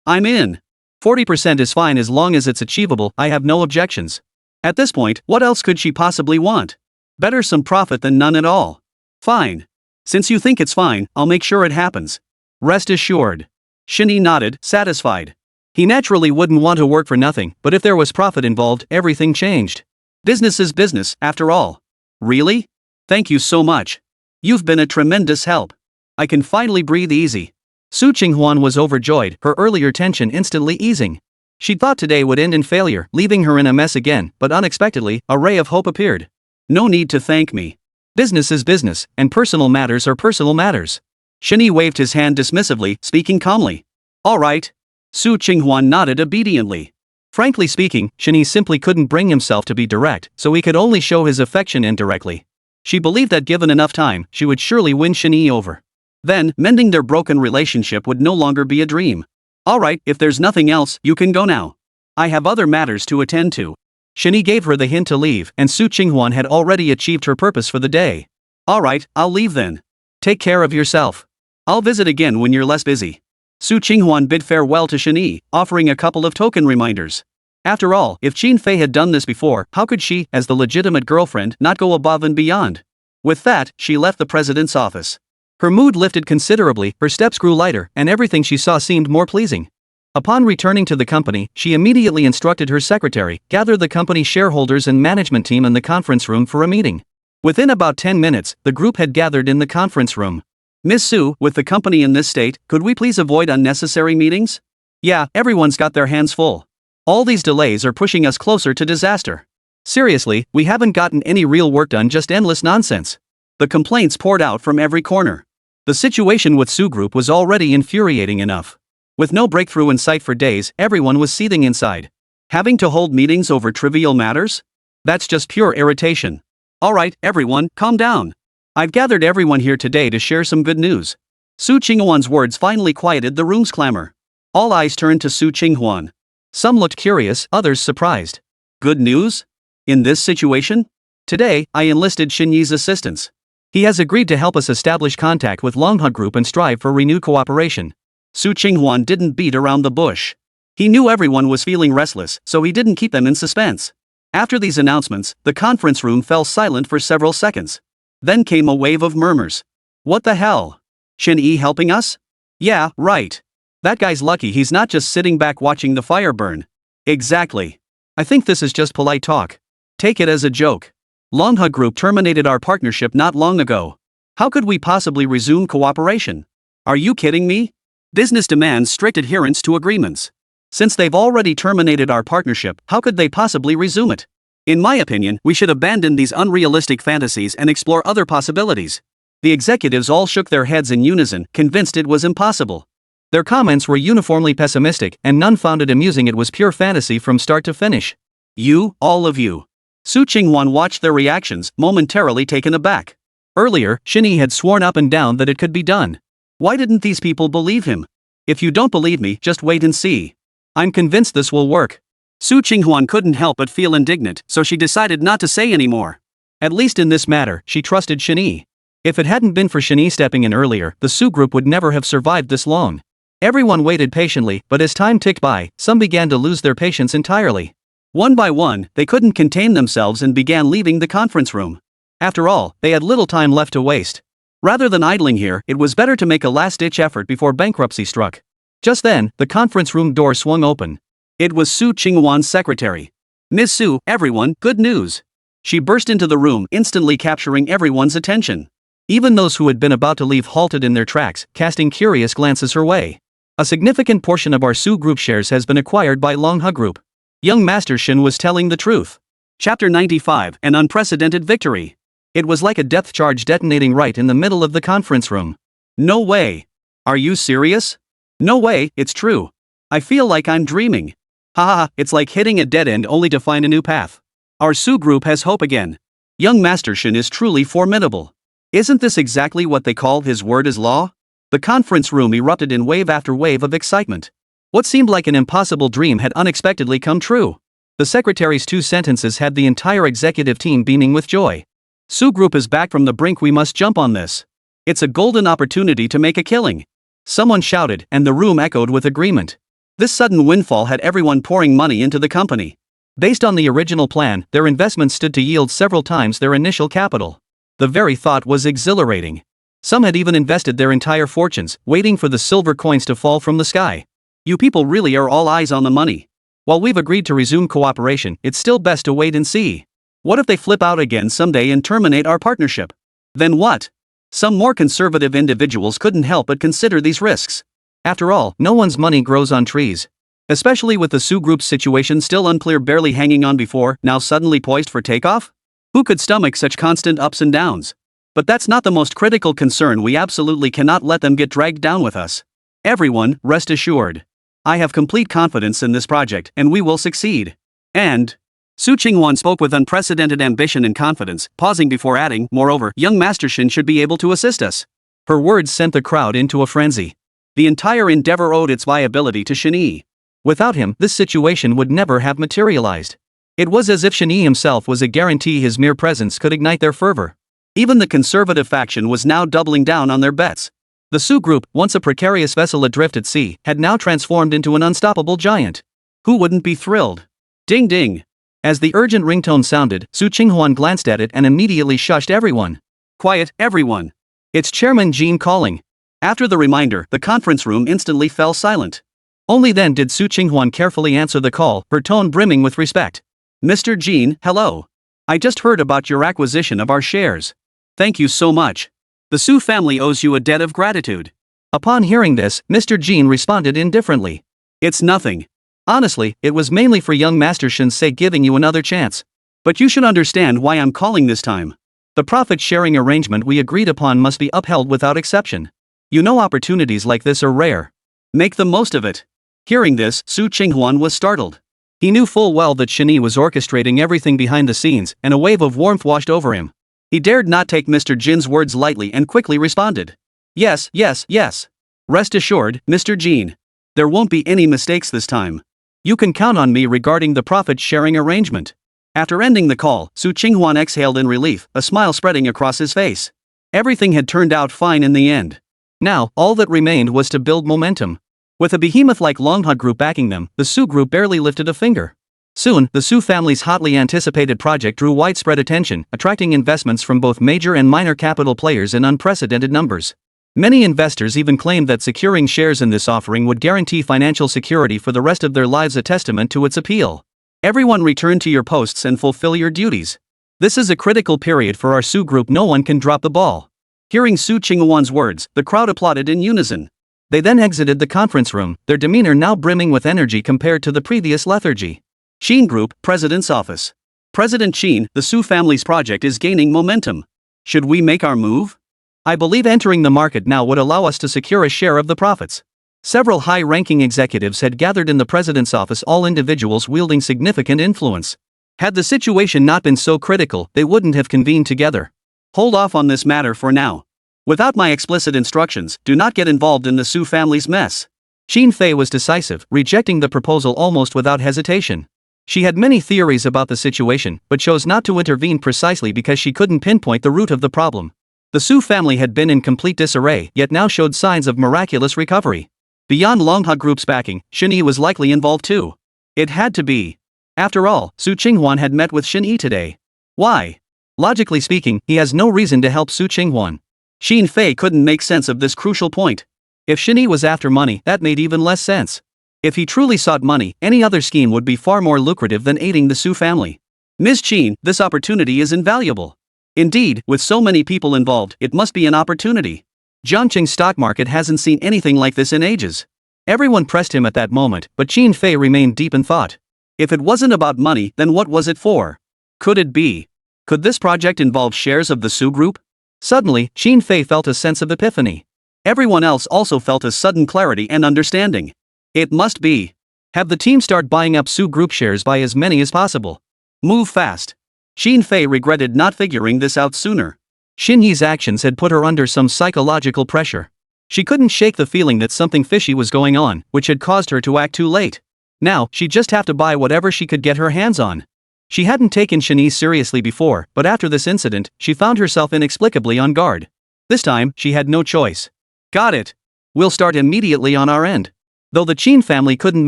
I'm in. 40% is fine as long as it's achievable, I have no objections. At this point, what else could she possibly want? Better some profit than none at all. Fine. Since you think it's fine, I'll make sure it happens. Rest assured. Shen Yi nodded, satisfied. He naturally wouldn't want to work for nothing, but if there was profit involved, everything changed. Business is business, after all. Really? Thank you so much. You've been a tremendous help. I can finally breathe easy. Su Qinghuan was overjoyed, her earlier tension instantly easing. She thought today would end in failure, leaving her in a mess again, but unexpectedly, a ray of hope appeared. No need to thank me. Business is business, and personal matters are personal matters. Shen Yi waved his hand dismissively, speaking calmly. All right. Su Qinghuan nodded obediently. Frankly speaking, Shen Yi simply couldn't bring himself to be direct, so he could only show his affection indirectly. She believed that given enough time, she would surely win Shen Yi over. Then, mending their broken relationship would no longer be a dream. All right, if there's nothing else, you can go now. I have other matters to attend to. Shen Yi gave her the hint to leave, and Su Qinghuan had already achieved her purpose for the day. All right, I'll leave then. Take care of yourself. I'll visit again when you're less busy. Su Qinghuan bid farewell to Shen Yi, offering a couple of token reminders. After all, if Qin Fei had done this before, how could she, as the legitimate girlfriend, not go above and beyond? With that, she left the president's office. Her mood lifted considerably, her steps grew lighter, and everything she saw seemed more pleasing. Upon returning to the company, she immediately instructed her secretary, gather the company shareholders and management team in the conference room for a meeting. Within about 10 minutes, the group had gathered in the conference room. Miss Su, with the company in this state, could we please avoid unnecessary meetings? Yeah, everyone's got their hands full. All these delays are pushing us closer to disaster. Seriously, we haven't gotten any real work done, just endless nonsense. The complaints poured out from every corner. The situation with Su Group was already infuriating enough. With no breakthrough in sight for days, everyone was seething inside. Having to hold meetings over trivial matters? That's just pure irritation. Alright, everyone, calm down. I've gathered everyone here today to share some good news. Su Qinghuan's words finally quieted the room's clamor. All eyes turned to Su Qinghuan. Some looked curious, others surprised. Good news? In this situation? Today, I enlisted Shen Yi's assistance. He has agreed to help us establish contact with Wansheng Group and strive for renewed cooperation. Su Qinghuan didn't beat around the bush. He knew everyone was feeling restless, so he didn't keep them in suspense. After these announcements, the conference room fell silent for several seconds. Then came a wave of murmurs. What the hell? Shen Yi helping us? Yeah, right. That guy's lucky he's not just sitting back watching the fire burn. Exactly. I think this is just polite talk. Take it as a joke. Wansheng Group terminated our partnership not long ago. How could we possibly resume cooperation? Are you kidding me? Business demands strict adherence to agreements. Since they've already terminated our partnership, how could they possibly resume it? In my opinion, we should abandon these unrealistic fantasies and explore other possibilities. The executives all shook their heads in unison, convinced it was impossible. Their comments were uniformly pessimistic, and none found it amusing. It was pure fantasy from start to finish. You, all of you. Su Qinghuan watched their reactions, momentarily taken aback. Earlier, Shen Yi had sworn up and down that it could be done. Why didn't these people believe him? If you don't believe me, just wait and see. I'm convinced this will work. Su Qinghuan couldn't help but feel indignant, so she decided not to say any more. At least in this matter, she trusted Shen Yi. If it hadn't been for Shen Yi stepping in earlier, the Su Group would never have survived this long. Everyone waited patiently, but as time ticked by, some began to lose their patience entirely. One by one, they couldn't contain themselves and began leaving the conference room. After all, they had little time left to waste. Rather than idling here, it was better to make a last-ditch effort before bankruptcy struck. Just then, the conference room door swung open. It was Su Qinghuan's secretary. Ms. Su, everyone, good news. She burst into the room, instantly capturing everyone's attention. Even those who had been about to leave halted in their tracks, casting curious glances her way. A significant portion of our Su Group shares has been acquired by Wansheng Group. Young Master Shen was telling the truth. Chapter 95, An Unprecedented Victory. It was like a depth charge detonating right in the middle of the conference room. No way. Are you serious? No way, it's true. I feel like I'm dreaming. Haha, it's like hitting a dead end only to find a new path. Our Su Group has hope again. Young Master Shen is truly formidable. Isn't this exactly what they call his word is law? The conference room erupted in wave after wave of excitement. What seemed like an impossible dream had unexpectedly come true. The secretary's 2 sentences had the entire executive team beaming with joy. Su Group is back from the brink. We must jump on this. It's a golden opportunity to make a killing. Someone shouted, and the room echoed with agreement. This sudden windfall had everyone pouring money into the company. Based on the original plan, their investments stood to yield several times their initial capital. The very thought was exhilarating. Some had even invested their entire fortunes, waiting for the silver coins to fall from the sky. You people really are all eyes on the money. While we've agreed to resume cooperation, it's still best to wait and see. What if they flip out again someday and terminate our partnership? Then what? Some more conservative individuals couldn't help but consider these risks. After all, no one's money grows on trees. Especially with the Su Group's situation still unclear, barely hanging on before, now suddenly poised for takeoff? Who could stomach such constant ups and downs? But that's not the most critical concern. We absolutely cannot let them get dragged down with us. Everyone, rest assured. I have complete confidence in this project, and we will succeed. And Su Qinghuan spoke with unprecedented ambition and confidence, pausing before adding, moreover, young Master Shen should be able to assist us. Her words sent the crowd into a frenzy. The entire endeavor owed its viability to Shen Yi. Without him, this situation would never have materialized. It was as if Shen Yi himself was a guarantee. His mere presence could ignite their fervor. Even the conservative faction was now doubling down on their bets. The Su Group, once a precarious vessel adrift at sea, had now transformed into an unstoppable giant. Who wouldn't be thrilled? Ding ding. As the urgent ringtone sounded, Su Qinghuan glanced at it and immediately shushed everyone. Quiet, everyone. It's Chairman Jean calling. After the reminder, the conference room instantly fell silent. Only then did Su Qinghuan carefully answer the call, her tone brimming with respect. Mr. Jean, hello. I just heard about your acquisition of our shares. Thank you so much. The Su family owes you a debt of gratitude. Upon hearing this, Mr. Jean responded indifferently. It's nothing. Honestly, it was mainly for young Master Shen's sake, giving you another chance. But you should understand why I'm calling this time. The profit-sharing arrangement we agreed upon must be upheld without exception. You know, opportunities like this are rare. Make the most of it. Hearing this, Su Qinghuan was startled. He knew full well that Shen Yi was orchestrating everything behind the scenes, and a wave of warmth washed over him. He dared not take Mr. Jin's words lightly and quickly responded. Yes, yes, yes. Rest assured, Mr. Jin. There won't be any mistakes this time. You can count on me regarding the profit-sharing arrangement. After ending the call, Su Qinghuan exhaled in relief, a smile spreading across his face. Everything had turned out fine in the end. Now, all that remained was to build momentum. With a behemoth like Wansheng Group backing them, the Su Group barely lifted a finger. Soon, the Su family's hotly anticipated project drew widespread attention, attracting investments from both major and minor capital players in unprecedented numbers. Many investors even claimed that securing shares in this offering would guarantee financial security for the rest of their lives, a testament to its appeal. Everyone return to your posts and fulfill your duties. This is a critical period for our Su Group. No one can drop the ball. Hearing Su Qinghuan's words, the crowd applauded in unison. They then exited the conference room, their demeanor now brimming with energy compared to the previous lethargy. Shen Group, President's Office. President Shen, the Su family's project is gaining momentum. Should we make our move? I believe entering the market now would allow us to secure a share of the profits. Several high-ranking executives had gathered in the president's office, all individuals wielding significant influence. Had the situation not been so critical, they wouldn't have convened together. Hold off on this matter for now. Without my explicit instructions, do not get involved in the Su family's mess. Xin Fei was decisive, rejecting the proposal almost without hesitation. She had many theories about the situation, but chose not to intervene precisely because she couldn't pinpoint the root of the problem. The Su family had been in complete disarray, yet now showed signs of miraculous recovery. Beyond Wansheng Group's backing, Shen Yi was likely involved too. It had to be. After all, Su Qinghuan had met with Shen Yi today. Why? Logically speaking, he has no reason to help Su Qinghuan. Xin Fei couldn't make sense of this crucial point. If Shen Yi was after money, that made even less sense. If he truly sought money, any other scheme would be far more lucrative than aiding the Su family. Ms. Qin, this opportunity is invaluable. Indeed, with so many people involved, it must be an opportunity. Wansheng stock market hasn't seen anything like this in ages. Everyone pressed him at that moment, but Xin Fei remained deep in thought. If it wasn't about money, then what was it for? Could it be? Could this project involve shares of the Su Group? Suddenly, Xin Fei felt a sense of epiphany. Everyone else also felt a sudden clarity and understanding. It must be. Have the team start buying up Su Group shares by as many as possible. Move fast. Xin Fei regretted not figuring this out sooner. Shen Yi's actions had put her under some psychological pressure. She couldn't shake the feeling that something fishy was going on, which had caused her to act too late. Now, she'd just have to buy whatever she could get her hands on. She hadn't taken Shen Yi seriously before, but after this incident, she found herself inexplicably on guard. This time, she had no choice. Got it. We'll start immediately on our end. Though the Qin family couldn't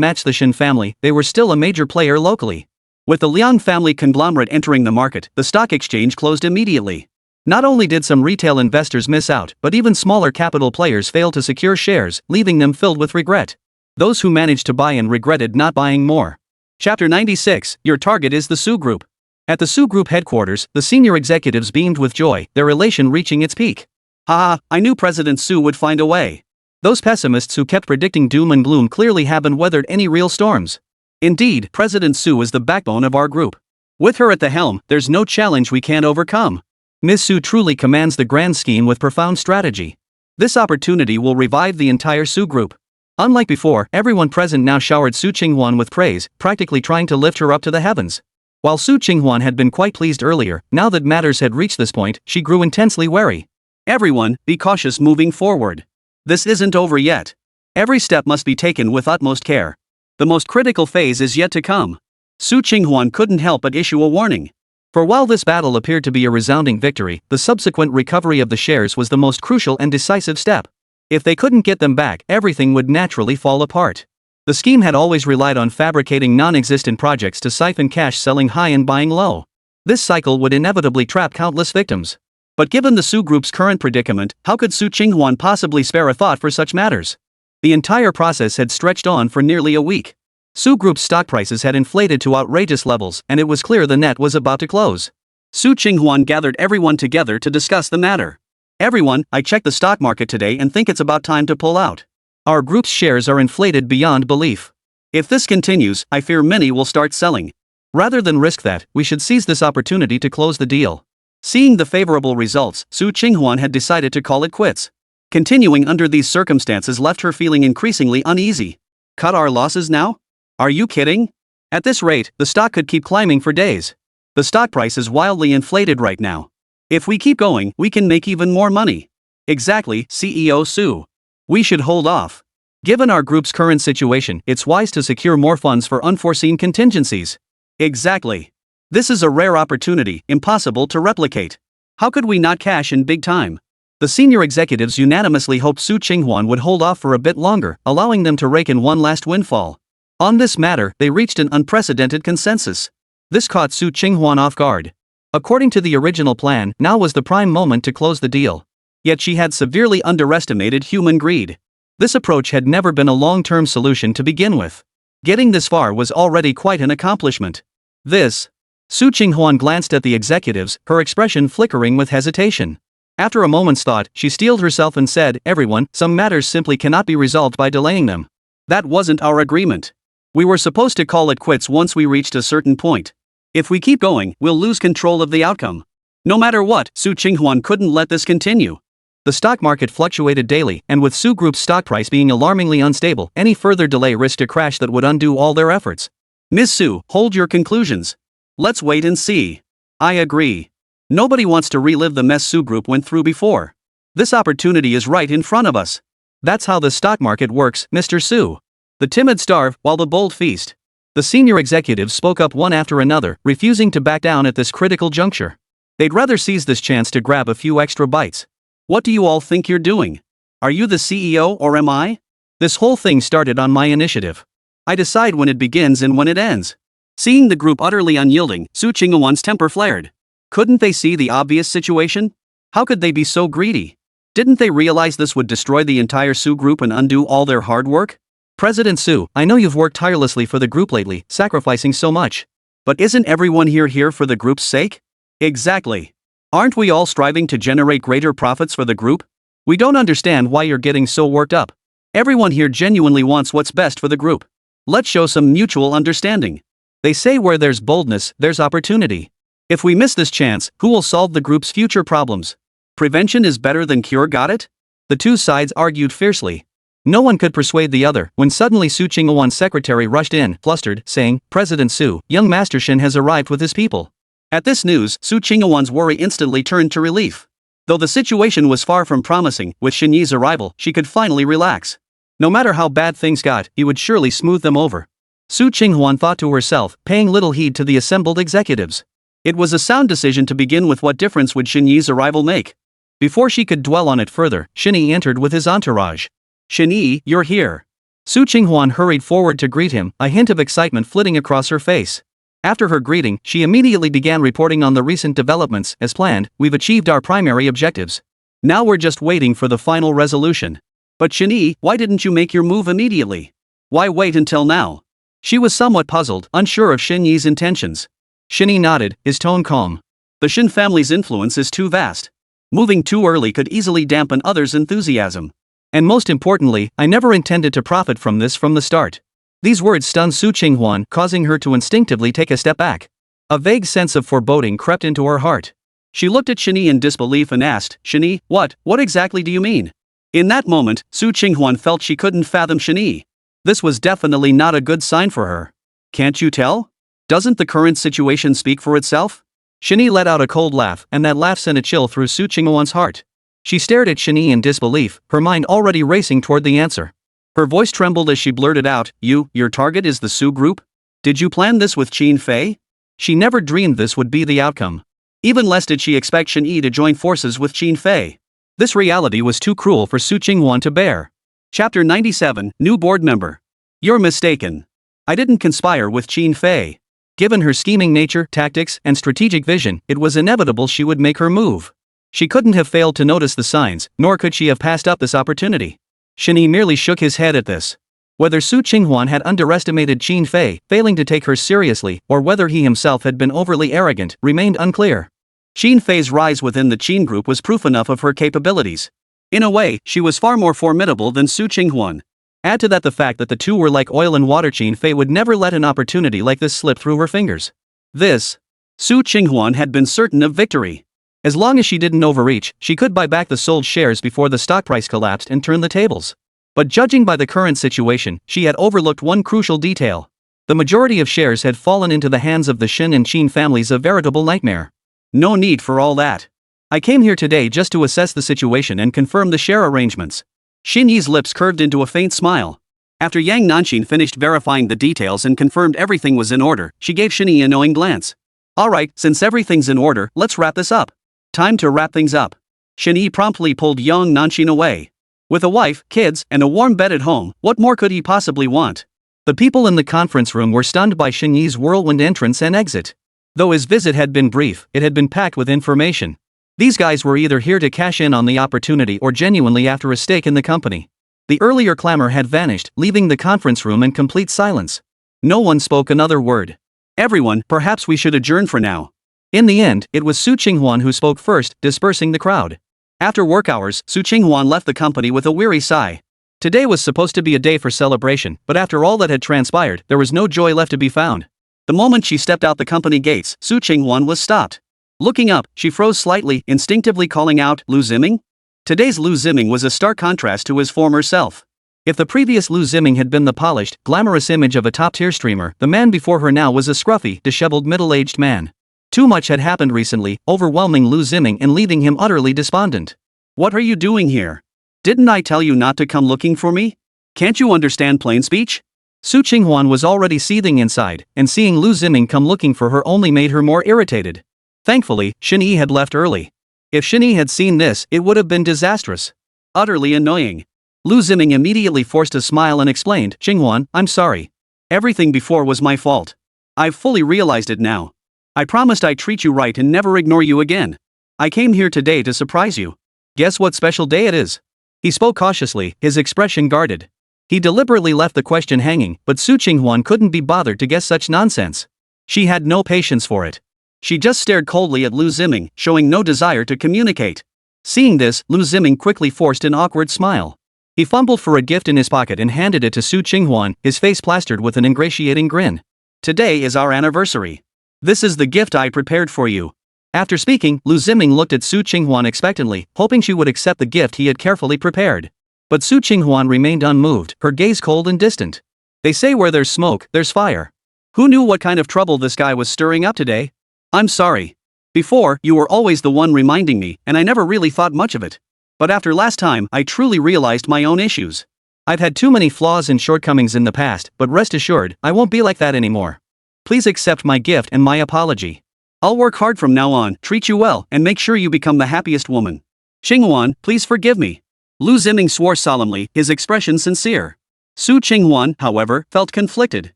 match the Shen family, they were still a major player locally. With the Liang family conglomerate entering the market, the stock exchange closed immediately. Not only did some retail investors miss out, but even smaller capital players failed to secure shares, leaving them filled with regret. Those who managed to buy in regretted not buying more. Chapter 96, Your target is the Su Group. At the Su Group headquarters, the senior executives beamed with joy, their elation reaching its peak. Haha, I knew President Su would find a way. Those pessimists who kept predicting doom and gloom clearly haven't weathered any real storms. Indeed, President Su is the backbone of our group. With her at the helm, there's no challenge we can't overcome. Ms. Su truly commands the grand scheme with profound strategy. This opportunity will revive the entire Su Group. Unlike before, everyone present now showered Su Qinghuan with praise, practically trying to lift her up to the heavens. While Su Qinghuan had been quite pleased earlier, now that matters had reached this point, she grew intensely wary. Everyone, be cautious moving forward. This isn't over yet. Every step must be taken with utmost care. The most critical phase is yet to come. Su Qinghuan couldn't help but issue a warning. For while this battle appeared to be a resounding victory, the subsequent recovery of the shares was the most crucial and decisive step. If they couldn't get them back, everything would naturally fall apart. The scheme had always relied on fabricating non-existent projects to siphon cash, selling high and buying low. This cycle would inevitably trap countless victims. But given the Su Group's current predicament, how could Su Qinghuan possibly spare a thought for such matters? The entire process had stretched on for nearly a week. Su Group's stock prices had inflated to outrageous levels, and it was clear the net was about to close. Su Qinghuan gathered everyone together to discuss the matter. Everyone, I checked the stock market today and think it's about time to pull out. Our group's shares are inflated beyond belief. If this continues, I fear many will start selling. Rather than risk that, we should seize this opportunity to close the deal. Seeing the favorable results, Su Qinghuan had decided to call it quits. Continuing under these circumstances left her feeling increasingly uneasy. Cut our losses now? Are you kidding? At this rate, the stock could keep climbing for days. The stock price is wildly inflated right now. If we keep going, we can make even more money. Exactly, CEO Su. We should hold off. Given our group's current situation, it's wise to secure more funds for unforeseen contingencies. Exactly. This is a rare opportunity, impossible to replicate. How could we not cash in big time? The senior executives unanimously hoped Su Qinghuan would hold off for a bit longer, allowing them to rake in one last windfall. On this matter, they reached an unprecedented consensus. This caught Su Qinghuan off guard. According to the original plan, now was the prime moment to close the deal. Yet she had severely underestimated human greed. This approach had never been a long-term solution to begin with. Getting this far was already quite an accomplishment. Su Qinghuan glanced at the executives, her expression flickering with hesitation. After a moment's thought, she steeled herself and said, "Everyone, some matters simply cannot be resolved by delaying them. That wasn't our agreement. We were supposed to call it quits once we reached a certain point. If we keep going, we'll lose control of the outcome." No matter what, Su Qinghuan couldn't let this continue. The stock market fluctuated daily, and with Su Group's stock price being alarmingly unstable, any further delay risked a crash that would undo all their efforts. "Ms. Su, hold your conclusions. Let's wait and see." "I agree. Nobody wants to relive the mess Su Group went through before. This opportunity is right in front of us. That's how the stock market works, Mr. Su. The timid starve, while the bold feast." The senior executives spoke up one after another, refusing to back down at this critical juncture. They'd rather seize this chance to grab a few extra bites. "What do you all think you're doing? Are you the CEO or am I? This whole thing started on my initiative. I decide when it begins and when it ends." Seeing the group utterly unyielding, Su Qinghuan's temper flared. Couldn't they see the obvious situation? How could they be so greedy? Didn't they realize this would destroy the entire Su Group and undo all their hard work? "President Su, I know you've worked tirelessly for the group lately, sacrificing so much. But isn't everyone here for the group's sake?" "Exactly. Aren't we all striving to generate greater profits for the group? We don't understand why you're getting so worked up. Everyone here genuinely wants what's best for the group. Let's show some mutual understanding. They say where there's boldness, there's opportunity. If we miss this chance, who will solve the group's future problems? Prevention is better than cure, got it?" The two sides argued fiercely. No one could persuade the other when suddenly Su Qinghuan's secretary rushed in, flustered, saying, "President Su, young Master Shen has arrived with his people." At this news, Su Qinghuan's worry instantly turned to relief. Though the situation was far from promising, with Shen Yi's arrival, she could finally relax. No matter how bad things got, he would surely smooth them over. Su Qinghuan thought to herself, paying little heed to the assembled executives. It was a sound decision to begin with. What difference would Shen Yi's arrival make? Before she could dwell on it further, Shen Yi entered with his entourage. "Shen Yi, you're here." Su Qinghuan hurried forward to greet him, a hint of excitement flitting across her face. After her greeting, she immediately began reporting on the recent developments. "As planned, we've achieved our primary objectives. Now we're just waiting for the final resolution." "But Shen Yi, why didn't you make your move immediately? Why wait until now?" She was somewhat puzzled, unsure of Shen Yi's intentions. Shen Yi nodded, his tone calm. "The Shen family's influence is too vast. Moving too early could easily dampen others' enthusiasm. And most importantly, I never intended to profit from this from the start." These words stunned Su Qinghuan, causing her to instinctively take a step back. A vague sense of foreboding crept into her heart. She looked at Shen Yi in disbelief and asked, "Shen Yi, what exactly do you mean?" In that moment, Su Qinghuan felt she couldn't fathom Shen Yi. This was definitely not a good sign for her. "Can't you tell? Doesn't the current situation speak for itself?" Shen Yi let out a cold laugh, and that laugh sent a chill through Su Qinghuan's heart. She stared at Shen Yi in disbelief, her mind already racing toward the answer. Her voice trembled as she blurted out, Your target is the Su Group? Did you plan this with Qin Fei?" She never dreamed this would be the outcome. Even less did she expect Shen Yi to join forces with Qin Fei. This reality was too cruel for Su Qinghuan to bear. Chapter 97, New Board Member. "You're mistaken. I didn't conspire with Qin Fei. Given her scheming nature, tactics, and strategic vision, it was inevitable she would make her move. She couldn't have failed to notice the signs, nor could she have passed up this opportunity." Shen Yi merely shook his head at this. Whether Su Qinghuan had underestimated Qin Fei, failing to take her seriously, or whether he himself had been overly arrogant, remained unclear. Qin Fei's rise within the Qin Group was proof enough of her capabilities. In a way, she was far more formidable than Su Qinghuan. Add to that the fact that the two were like oil and water. Qin Fei would never let an opportunity like this slip through her fingers. Su Qinghuan had been certain of victory. As long as she didn't overreach, she could buy back the sold shares before the stock price collapsed and turn the tables. But judging by the current situation, she had overlooked one crucial detail. The majority of shares had fallen into the hands of the Shen and Qin families, a veritable nightmare. "No need for all that. I came here today just to assess the situation and confirm the share arrangements." Shen Yi's lips curved into a faint smile. After Yang Nanxin finished verifying the details and confirmed everything was in order, she gave Shen Yi a knowing glance. "Alright, since everything's in order, let's wrap this up. Time to wrap things up." Shen Yi promptly pulled young Nanxin away. With a wife, kids, and a warm bed at home, what more could he possibly want? The people in the conference room were stunned by Shen Yi's whirlwind entrance and exit. Though his visit had been brief, it had been packed with information. These guys were either here to cash in on the opportunity or genuinely after a stake in the company. The earlier clamor had vanished, leaving the conference room in complete silence. No one spoke another word. Everyone, perhaps we should adjourn for now. In the end, it was Su Qinghuan who spoke first, dispersing the crowd. After work hours, Su Qinghuan left the company with a weary sigh. Today was supposed to be a day for celebration, but after all that had transpired, there was no joy left to be found. The moment she stepped out the company gates, Su Qinghuan was stopped. Looking up, she froze slightly, instinctively calling out, "Liu Ziming?" Today's Liu Ziming was a stark contrast to his former self. If the previous Liu Ziming had been the polished, glamorous image of a top-tier streamer, the man before her now was a scruffy, disheveled middle-aged man. Too much had happened recently, overwhelming Liu Ziming and leaving him utterly despondent. "What are you doing here? Didn't I tell you not to come looking for me? Can't you understand plain speech?" Su Qinghuan was already seething inside, and seeing Liu Ziming come looking for her only made her more irritated. Thankfully, Shen Yi had left early. If Shen Yi had seen this, it would have been disastrous. Utterly annoying. Liu Ziming immediately forced a smile and explained, "Qinghuan, I'm sorry. Everything before was my fault. I've fully realized it now. I promised I'd treat you right and never ignore you again. I came here today to surprise you. Guess what special day it is?" He spoke cautiously, his expression guarded. He deliberately left the question hanging, but Su Qinghuan couldn't be bothered to guess such nonsense. She had no patience for it. She just stared coldly at Liu Ziming, showing no desire to communicate. Seeing this, Liu Ziming quickly forced an awkward smile. He fumbled for a gift in his pocket and handed it to Su Qinghuan, his face plastered with an ingratiating grin. "Today is our anniversary. This is the gift I prepared for you." After speaking, Liu Ziming looked at Su Qinghuan expectantly, hoping she would accept the gift he had carefully prepared. But Su Qinghuan remained unmoved, her gaze cold and distant. They say where there's smoke, there's fire. Who knew what kind of trouble this guy was stirring up today? "I'm sorry. Before, you were always the one reminding me, and I never really thought much of it. But after last time, I truly realized my own issues. I've had too many flaws and shortcomings in the past, but rest assured, I won't be like that anymore. Please accept my gift and my apology. I'll work hard from now on, treat you well, and make sure you become the happiest woman. Qinghuan, please forgive me." Liu Ziming swore solemnly, his expression sincere. Su Qinghuan, however, felt conflicted.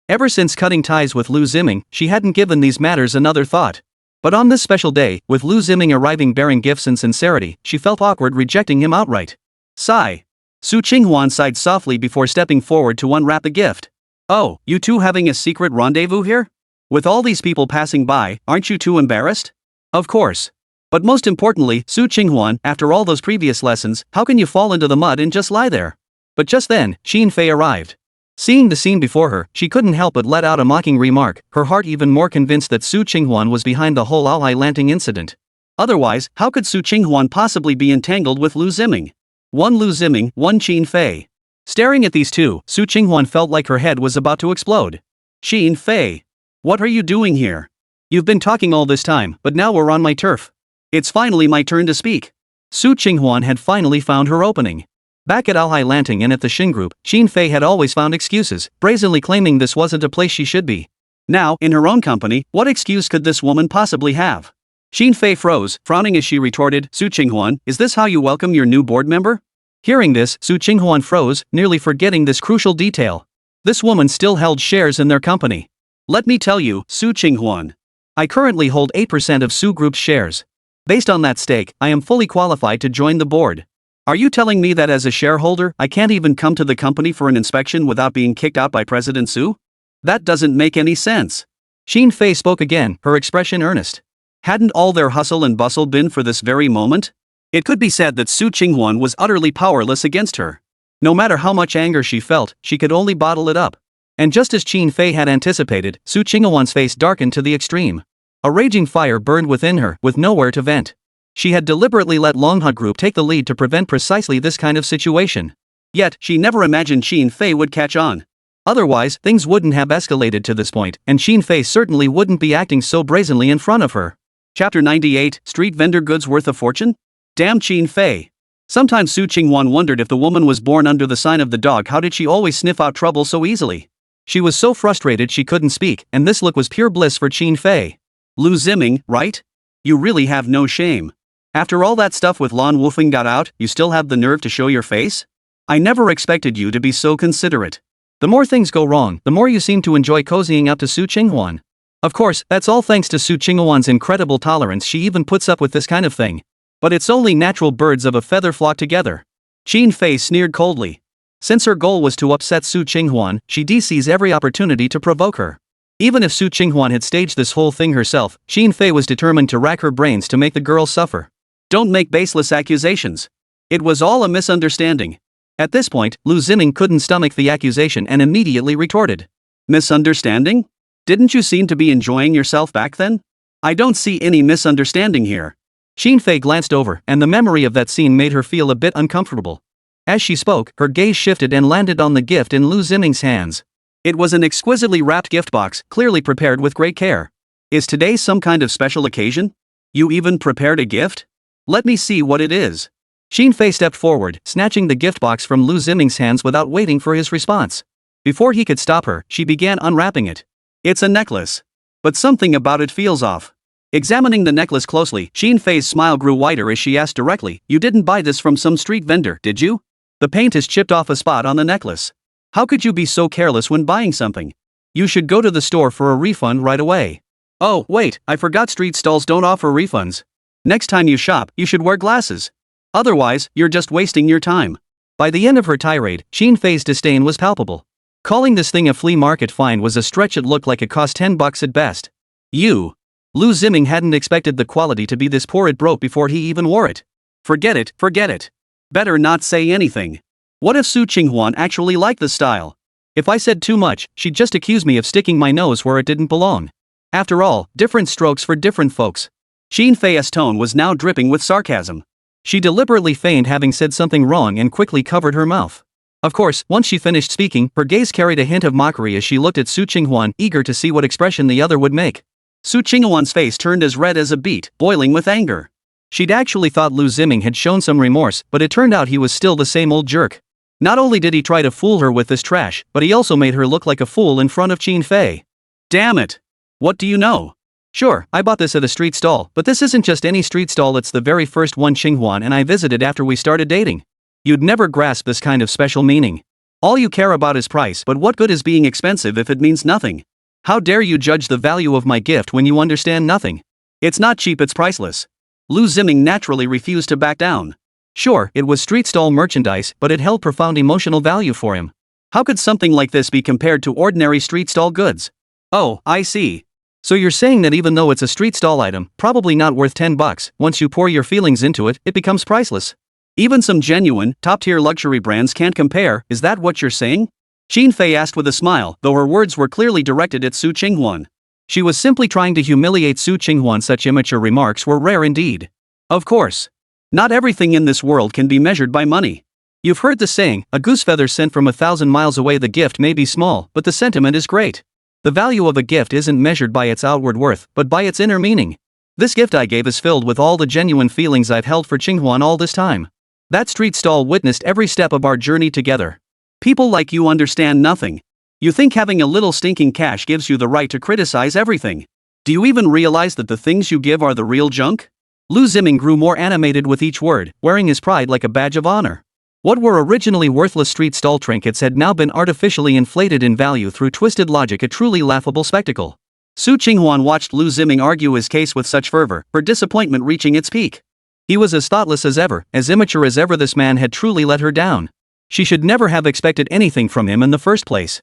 Ever since cutting ties with Liu Ziming, she hadn't given these matters another thought. But on this special day, with Liu Ziming arriving bearing gifts and sincerity, she felt awkward rejecting him outright. Sigh. Su Qinghuan sighed softly before stepping forward to unwrap the gift. "Oh, you two having a secret rendezvous here? With all these people passing by, aren't you too embarrassed?" "Of course. But most importantly, Su Qinghuan, after all those previous lessons, how can you fall into the mud and just lie there?" But just then, Xin Fei arrived. Seeing the scene before her, she couldn't help but let out a mocking remark, her heart even more convinced that Su Qinghuan was behind the whole Lanting incident. Otherwise, how could Su Qinghuan possibly be entangled with Liu Ziming? One Liu Ziming, one Xin Fei. Staring at these two, Su Qinghuan felt like her head was about to explode. "Xin Fei. What are you doing here? You've been talking all this time, but now we're on my turf. It's finally my turn to speak." Su Qinghuan had finally found her opening. Back at Lanting and at the Shen Group, Xin Fei had always found excuses, brazenly claiming this wasn't a place she should be. Now, in her own company, what excuse could this woman possibly have? Xin Fei froze, frowning as she retorted, "Su Qinghuan, is this how you welcome your new board member?" Hearing this, Su Qinghuan froze, nearly forgetting this crucial detail. This woman still held shares in their company. "Let me tell you, Su Qinghuan. I currently hold 8% of Su Group's shares. Based on that stake, I am fully qualified to join the board. Are you telling me that as a shareholder, I can't even come to the company for an inspection without being kicked out by President Su? That doesn't make any sense." Xin Fei spoke again, her expression earnest. Hadn't all their hustle and bustle been for this very moment? It could be said that Su Qinghuan was utterly powerless against her. No matter how much anger she felt, she could only bottle it up. And just as Xin Fei had anticipated, Su Qinghuan's face darkened to the extreme. A raging fire burned within her, with nowhere to vent. She had deliberately let Wansheng Group take the lead to prevent precisely this kind of situation. Yet, she never imagined Xin Fei would catch on. Otherwise, things wouldn't have escalated to this point, and Xin Fei certainly wouldn't be acting so brazenly in front of her. Chapter 98, Street Vendor Goods Worth a Fortune? Damn Xin Fei. Sometimes Su Qinghuan wondered if the woman was born under the sign of the dog. How did she always sniff out trouble so easily? She was so frustrated she couldn't speak, and this look was pure bliss for Xin Fei. "Liu Ziming, right? You really have no shame. After all that stuff with Lan Wufeng got out, you still have the nerve to show your face? I never expected you to be so considerate. The more things go wrong, the more you seem to enjoy cozying up to Su Qinghuan. Of course, that's all thanks to Su Qinghuan's incredible tolerance. She even puts up with this kind of thing. But it's only natural birds of a feather flock together. Qin Fei sneered coldly. Since her goal was to upset Su Qinghuan, she seized every opportunity to provoke her. Even if Su Qinghuan had staged this whole thing herself, Qin Fei was determined to rack her brains to make the girl suffer. Don't make baseless accusations. It was all a misunderstanding. At this point, Liu Ziming couldn't stomach the accusation and immediately retorted. Misunderstanding? Didn't you seem to be enjoying yourself back then? I don't see any misunderstanding here. Qin Fei glanced over, and the memory of that scene made her feel a bit uncomfortable. As she spoke, her gaze shifted and landed on the gift in Liu Ziming's hands. It was an exquisitely wrapped gift box, clearly prepared with great care. Is today some kind of special occasion? You even prepared a gift? Let me see what it is. Qin Fei stepped forward, snatching the gift box from Liu Ziming's hands without waiting for his response. Before he could stop her, she began unwrapping it. It's a necklace. But something about it feels off. Examining the necklace closely, Qin Fei's smile grew wider as she asked directly, "You didn't buy this from some street vendor, did you? The paint has chipped off a spot on the necklace. How could you be so careless when buying something? You should go to the store for a refund right away." Oh, wait, I forgot street stalls don't offer refunds. Next time you shop, you should wear glasses. Otherwise, you're just wasting your time. By the end of her tirade, Qin Fei's disdain was palpable. Calling this thing a flea market find was a stretch. It looked like it cost $10 at best. Liu Ziming hadn't expected the quality to be this poor. It broke before he even wore it. Forget it. Better not say anything. What if Su Qinghuan actually liked the style? If I said too much, she'd just accuse me of sticking my nose where it didn't belong. After all, different strokes for different folks. Qin Fei's tone was now dripping with sarcasm. She deliberately feigned having said something wrong and quickly covered her mouth. Of course, once she finished speaking, her gaze carried a hint of mockery as she looked at Su Qinghuan, eager to see what expression the other would make. Su Qinghuan's face turned as red as a beet, boiling with anger. She'd actually thought Liu Ziming had shown some remorse, but it turned out he was still the same old jerk. Not only did he try to fool her with this trash, but he also made her look like a fool in front of Qin Fei. Damn it! What do you know? Sure, I bought this at a street stall, but this isn't just any street stall. It's the very first one Qinghuan and I visited after we started dating. You'd never grasp this kind of special meaning. All you care about is price, but what good is being expensive if it means nothing? How dare you judge the value of my gift when you understand nothing? It's not cheap, it's priceless. Liu Ziming naturally refused to back down. Sure, it was street stall merchandise, but it held profound emotional value for him. How could something like this be compared to ordinary street stall goods? Oh, I see. So you're saying that even though it's a street stall item, probably not worth $10, once you pour your feelings into it, it becomes priceless. Even some genuine, top-tier luxury brands can't compare, is that what you're saying? Qin Fei asked with a smile, though her words were clearly directed at Su Qinghuan. She was simply trying to humiliate Su Qinghuan. Such immature remarks were rare indeed. Of course. Not everything in this world can be measured by money. You've heard the saying, a goose feather sent from 1,000 miles away. The gift may be small, but the sentiment is great. The value of a gift isn't measured by its outward worth, but by its inner meaning. This gift I gave is filled with all the genuine feelings I've held for Qinghuan all this time. That street stall witnessed every step of our journey together. People like you understand nothing. You think having a little stinking cash gives you the right to criticize everything. Do you even realize that the things you give are the real junk? Liu Ziming grew more animated with each word, wearing his pride like a badge of honor. What were originally worthless street stall trinkets had now been artificially inflated in value through twisted logic, a truly laughable spectacle. Su Qinghuan watched Liu Ziming argue his case with such fervor, her disappointment reaching its peak. He was as thoughtless as ever, as immature as ever. This man had truly let her down. She should never have expected anything from him in the first place.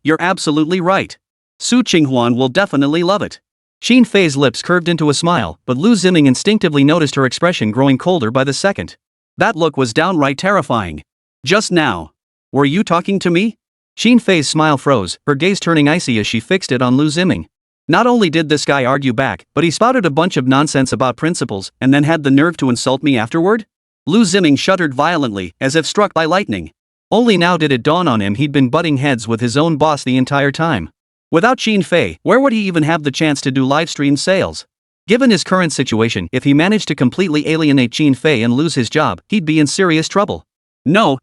You're absolutely right. Su Qinghuan will definitely love it. Qin Fei's lips curved into a smile, but Liu Ziming instinctively noticed her expression growing colder by the second. That look was downright terrifying. Just now. Were you talking to me? Qin Fei's smile froze, her gaze turning icy as she fixed it on Liu Ziming. Not only did this guy argue back, but he spouted a bunch of nonsense about principles, and then had the nerve to insult me afterward? Liu Ziming shuddered violently, as if struck by lightning. Only now did it dawn on him he'd been butting heads with his own boss the entire time. Without Qin Fei, where would he even have the chance to do live-stream sales? Given his current situation, if he managed to completely alienate Qin Fei and lose his job, he'd be in serious trouble. No.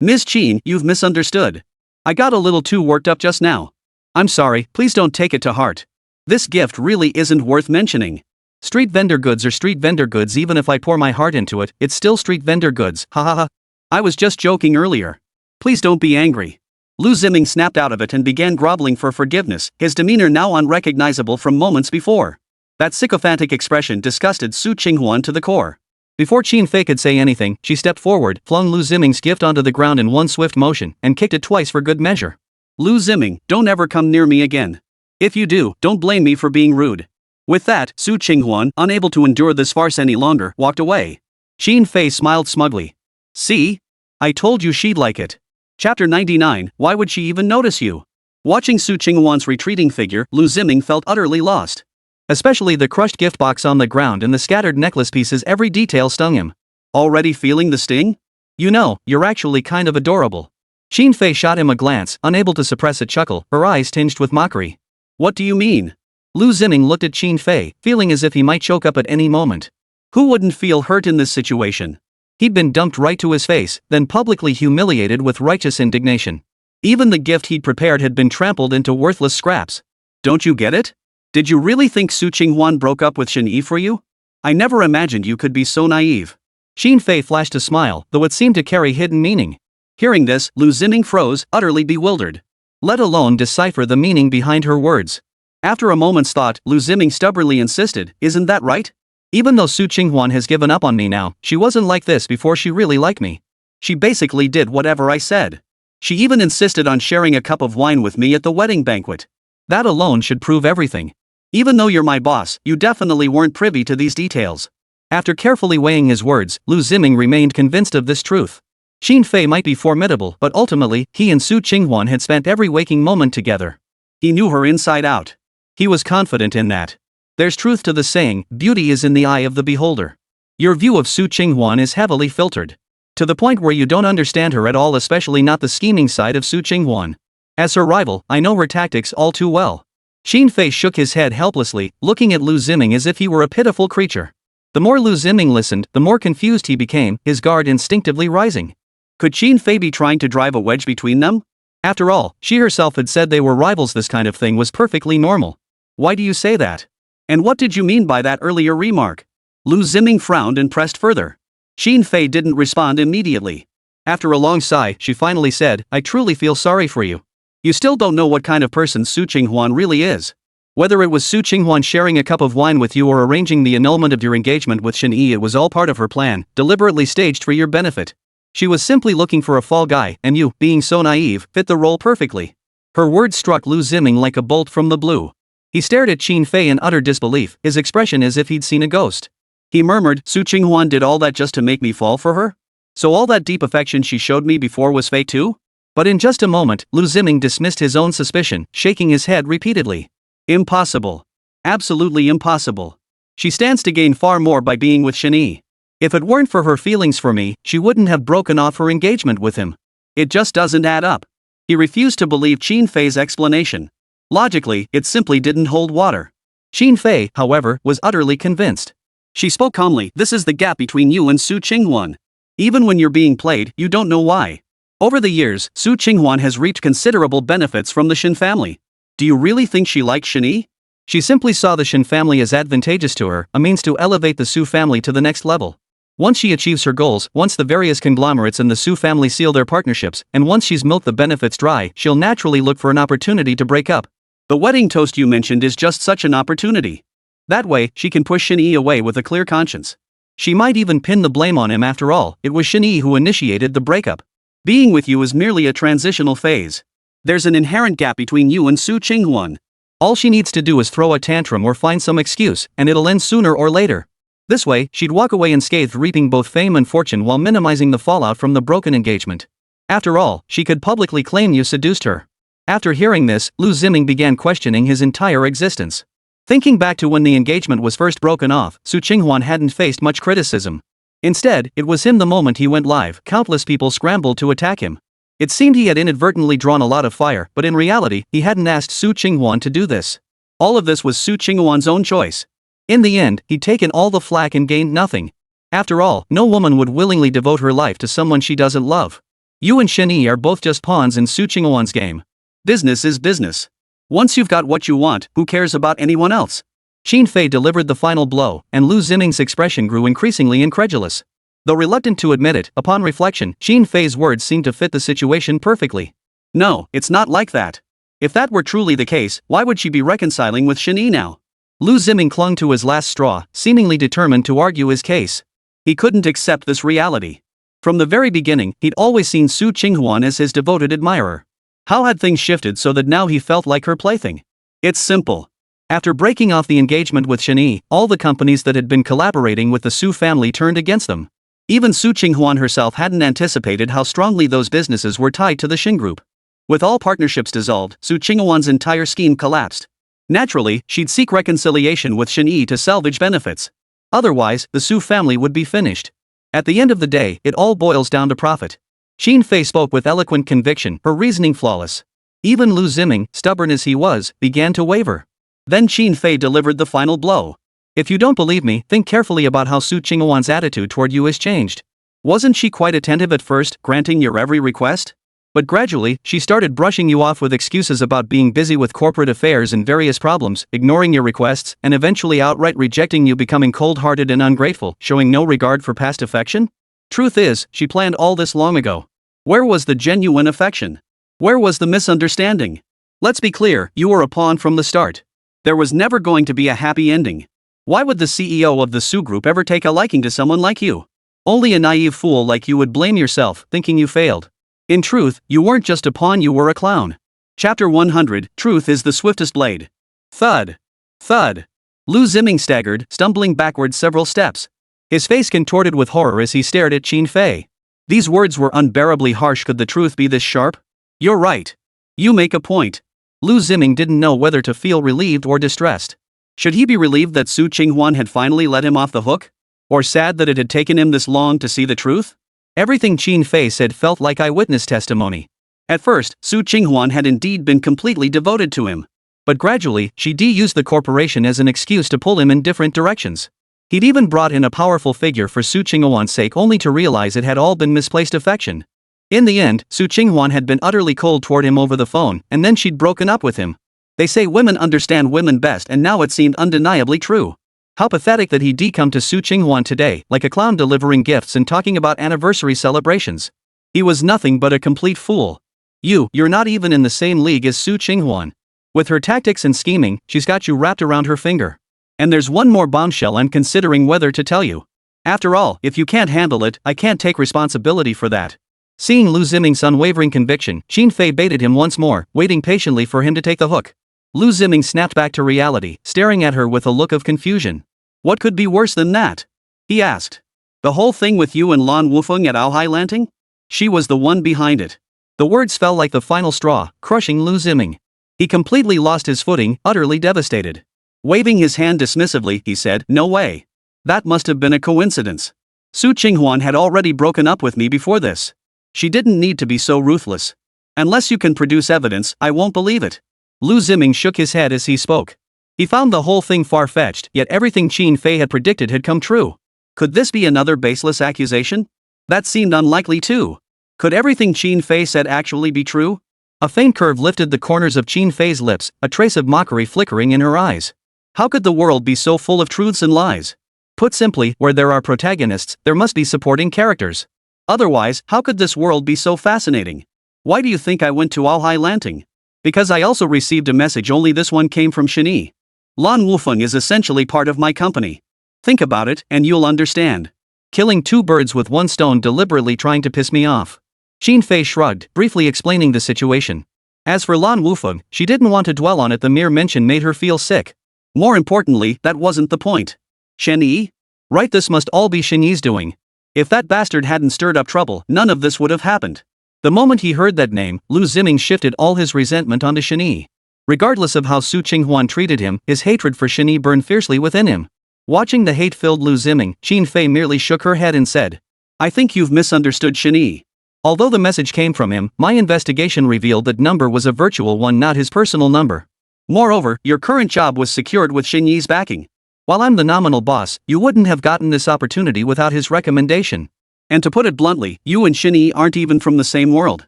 Miss Qin, you've misunderstood. I got a little too worked up just now. I'm sorry, please don't take it to heart. This gift really isn't worth mentioning. Street vendor goods are street vendor goods. Even if I pour my heart into it, it's still street vendor goods, ha ha ha. I was just joking earlier. Please don't be angry. Liu Ziming snapped out of it and began groveling for forgiveness, his demeanor now unrecognizable from moments before. That sycophantic expression disgusted Su Qinghuan to the core. Before Qin Fei could say anything, she stepped forward, flung Liu Ziming's gift onto the ground in one swift motion, and kicked it twice for good measure. Liu Ziming, don't ever come near me again. If you do, don't blame me for being rude. With that, Su Qinghuan, unable to endure this farce any longer, walked away. Qin Fei smiled smugly. See? I told you she'd like it. Chapter 99, Why would she even notice you? Watching Su Qinghuan's retreating figure, Liu Ziming felt utterly lost. Especially the crushed gift box on the ground and the scattered necklace pieces, every detail stung him. Already feeling the sting? You know, you're actually kind of adorable. Qin Fei shot him a glance, unable to suppress a chuckle, her eyes tinged with mockery. What do you mean? Liu Ziming looked at Qin Fei, feeling as if he might choke up at any moment. Who wouldn't feel hurt in this situation? He'd been dumped right to his face, then publicly humiliated with righteous indignation. Even the gift he'd prepared had been trampled into worthless scraps. Don't you get it? Did you really think Su Qinghuan broke up with Shen Yi for you? I never imagined you could be so naive. Qin Fei flashed a smile, though it seemed to carry hidden meaning. Hearing this, Liu Ziming froze, utterly bewildered. Let alone decipher the meaning behind her words. After a moment's thought, Liu Ziming stubbornly insisted, isn't that right? Even though Su Qinghuan has given up on me now, she wasn't like this before. She really liked me. She basically did whatever I said. She even insisted on sharing a cup of wine with me at the wedding banquet. That alone should prove everything. Even though you're my boss, you definitely weren't privy to these details. After carefully weighing his words, Liu Ziming remained convinced of this truth. Qin Fei might be formidable, but ultimately, he and Su Qinghuan had spent every waking moment together. He knew her inside out. He was confident in that. There's truth to the saying, beauty is in the eye of the beholder. Your view of Su Qinghuan is heavily filtered. To the point where you don't understand her at all, especially not the scheming side of Su Qinghuan. As her rival, I know her tactics all too well. Qin Fei shook his head helplessly, looking at Liu Ziming as if he were a pitiful creature. The more Liu Ziming listened, the more confused he became, his guard instinctively rising. Could Qin Fei be trying to drive a wedge between them? After all, she herself had said they were rivals. This kind of thing was perfectly normal. Why do you say that? And what did you mean by that earlier remark? Liu Ziming frowned and pressed further. Qin Fei didn't respond immediately. After a long sigh, she finally said, I truly feel sorry for you. You still don't know what kind of person Su Qinghuan really is. Whether it was Su Qinghuan sharing a cup of wine with you or arranging the annulment of your engagement with Shen Yi, it was all part of her plan, deliberately staged for your benefit. She was simply looking for a fall guy, and you, being so naive, fit the role perfectly. Her words struck Liu Ziming like a bolt from the blue. He stared at Qin Fei in utter disbelief, his expression as if he'd seen a ghost. He murmured, Su Qinghuan did all that just to make me fall for her? So all that deep affection she showed me before was fake too? But in just a moment, Liu Ziming dismissed his own suspicion, shaking his head repeatedly. Impossible. Absolutely impossible. She stands to gain far more by being with Shen Yi. If it weren't for her feelings for me, she wouldn't have broken off her engagement with him. It just doesn't add up. He refused to believe Qin Fei's explanation. Logically, it simply didn't hold water. Qin Fei, however, was utterly convinced. She spoke calmly, this is the gap between you and Su Qinghuan. Even when you're being played, you don't know why. Over the years, Su Qinghuan has reaped considerable benefits from the Shen family. Do you really think she likes Shen Yi? She simply saw the Shen family as advantageous to her, a means to elevate the Su family to the next level. Once she achieves her goals, once the various conglomerates and the Su family seal their partnerships, and once she's milked the benefits dry, she'll naturally look for an opportunity to break up. The wedding toast you mentioned is just such an opportunity. That way, she can push Shen Yi away with a clear conscience. She might even pin the blame on him. After all, it was Shen Yi who initiated the breakup. Being with you is merely a transitional phase. There's an inherent gap between you and Su Qinghuan. All she needs to do is throw a tantrum or find some excuse, and it'll end sooner or later. This way, she'd walk away unscathed, reaping both fame and fortune while minimizing the fallout from the broken engagement. After all, she could publicly claim you seduced her. After hearing this, Liu Ziming began questioning his entire existence. Thinking back to when the engagement was first broken off, Su Qinghuan hadn't faced much criticism. Instead, it was him. The moment he went live, countless people scrambled to attack him. It seemed he had inadvertently drawn a lot of fire, but in reality, he hadn't asked Su Qinghuan to do this. All of this was Su Qinghuan's own choice. In the end, he'd taken all the flack and gained nothing. After all, no woman would willingly devote her life to someone she doesn't love. You and Shen Yi are both just pawns in Su Qinghuan's game. Business is business. Once you've got what you want, who cares about anyone else? Xin Fei delivered the final blow, and Liu Ziming's expression grew increasingly incredulous. Though reluctant to admit it, upon reflection, Xin Fei's words seemed to fit the situation perfectly. No, it's not like that. If that were truly the case, why would she be reconciling with Shen Yi now? Liu Ziming clung to his last straw, seemingly determined to argue his case. He couldn't accept this reality. From the very beginning, he'd always seen Su Qinghuan as his devoted admirer. How had things shifted so that now he felt like her plaything? It's simple. After breaking off the engagement with Shen Yi, all the companies that had been collaborating with the Su family turned against them. Even Su Qinghuan herself hadn't anticipated how strongly those businesses were tied to the Shen Group. With all partnerships dissolved, Su Qinghuan's entire scheme collapsed. Naturally, she'd seek reconciliation with Shen Yi to salvage benefits. Otherwise, the Su family would be finished. At the end of the day, it all boils down to profit. Xin Fei spoke with eloquent conviction, her reasoning flawless. Even Liu Ziming, stubborn as he was, began to waver. Then Xin Fei delivered the final blow. If you don't believe me, think carefully about how Su Qinghuan's attitude toward you has changed. Wasn't she quite attentive at first, granting your every request? But gradually, she started brushing you off with excuses about being busy with corporate affairs and various problems, ignoring your requests, and eventually outright rejecting you, becoming cold-hearted and ungrateful, showing no regard for past affection? Truth is, she planned all this long ago. Where was the genuine affection? Where was the misunderstanding? Let's be clear, you were a pawn from the start. There was never going to be a happy ending. Why would the CEO of the Su Group ever take a liking to someone like you? Only a naive fool like you would blame yourself, thinking you failed. In truth, you weren't just a pawn, you were a clown. Chapter 100, Truth is the Swiftest Blade. Thud. Thud. Liu Ziming staggered, stumbling backward several steps. His face contorted with horror as he stared at Xin Fei. These words were unbearably harsh. Could the truth be this sharp? You're right. You make a point. Liu Ziming didn't know whether to feel relieved or distressed. Should he be relieved that Su Qinghuan had finally let him off the hook? Or sad that it had taken him this long to see the truth? Everything Xin Fei said felt like eyewitness testimony. At first, Su Qinghuan had indeed been completely devoted to him. But gradually, she used the corporation as an excuse to pull him in different directions. He'd even brought in a powerful figure for Su Qinghuan's sake, only to realize it had all been misplaced affection. In the end, Su Qinghuan had been utterly cold toward him over the phone, and then she'd broken up with him. They say women understand women best, and now it seemed undeniably true. How pathetic that he'd come to Su Qinghuan today, like a clown delivering gifts and talking about anniversary celebrations. He was nothing but a complete fool. You're not even in the same league as Su Qinghuan. With her tactics and scheming, she's got you wrapped around her finger. And there's one more bombshell I'm considering whether to tell you. After all, if you can't handle it, I can't take responsibility for that. Seeing Liu Ziming's unwavering conviction, Xin Fei baited him once more, waiting patiently for him to take the hook. Liu Ziming snapped back to reality, staring at her with a look of confusion. What could be worse than that? He asked. The whole thing with you and Lan Wufeng at Aohai Lanting? She was the one behind it. The words fell like the final straw, crushing Liu Ziming. He completely lost his footing, utterly devastated. Waving his hand dismissively, he said, "No way. That must have been a coincidence. Su Qinghuan had already broken up with me before this. She didn't need to be so ruthless. Unless you can produce evidence, I won't believe it." Liu Ziming shook his head as he spoke. He found the whole thing far-fetched, yet everything Xin Fei had predicted had come true. Could this be another baseless accusation? That seemed unlikely too. Could everything Xin Fei said actually be true? A faint curve lifted the corners of Xin Fei's lips, a trace of mockery flickering in her eyes. How could the world be so full of truths and lies? Put simply, where there are protagonists, there must be supporting characters. Otherwise, how could this world be so fascinating? Why do you think I went to Aohai Lanting? Because I also received a message, only this one came from Shen Yi. Lan Wufeng is essentially part of my company. Think about it, and you'll understand. Killing two birds with one stone, deliberately trying to piss me off. Xin Fei shrugged, briefly explaining the situation. As for Lan Wufeng, she didn't want to dwell on it. The mere mention made her feel sick. More importantly, that wasn't the point. Shen Yi? Right, this must all be Shen Yi's doing. If that bastard hadn't stirred up trouble, none of this would have happened. The moment he heard that name, Liu Ziming shifted all his resentment onto Shen Yi. Regardless of how Su Qinghuan treated him, his hatred for Shen Yi burned fiercely within him. Watching the hate-filled Liu Ziming, Xin Fei merely shook her head and said, "I think you've misunderstood Shen Yi. Although the message came from him, my investigation revealed that number was a virtual one, not his personal number. Moreover, your current job was secured with Shen Yi's backing. While I'm the nominal boss, you wouldn't have gotten this opportunity without his recommendation. And to put it bluntly, you and Shen Yi aren't even from the same world.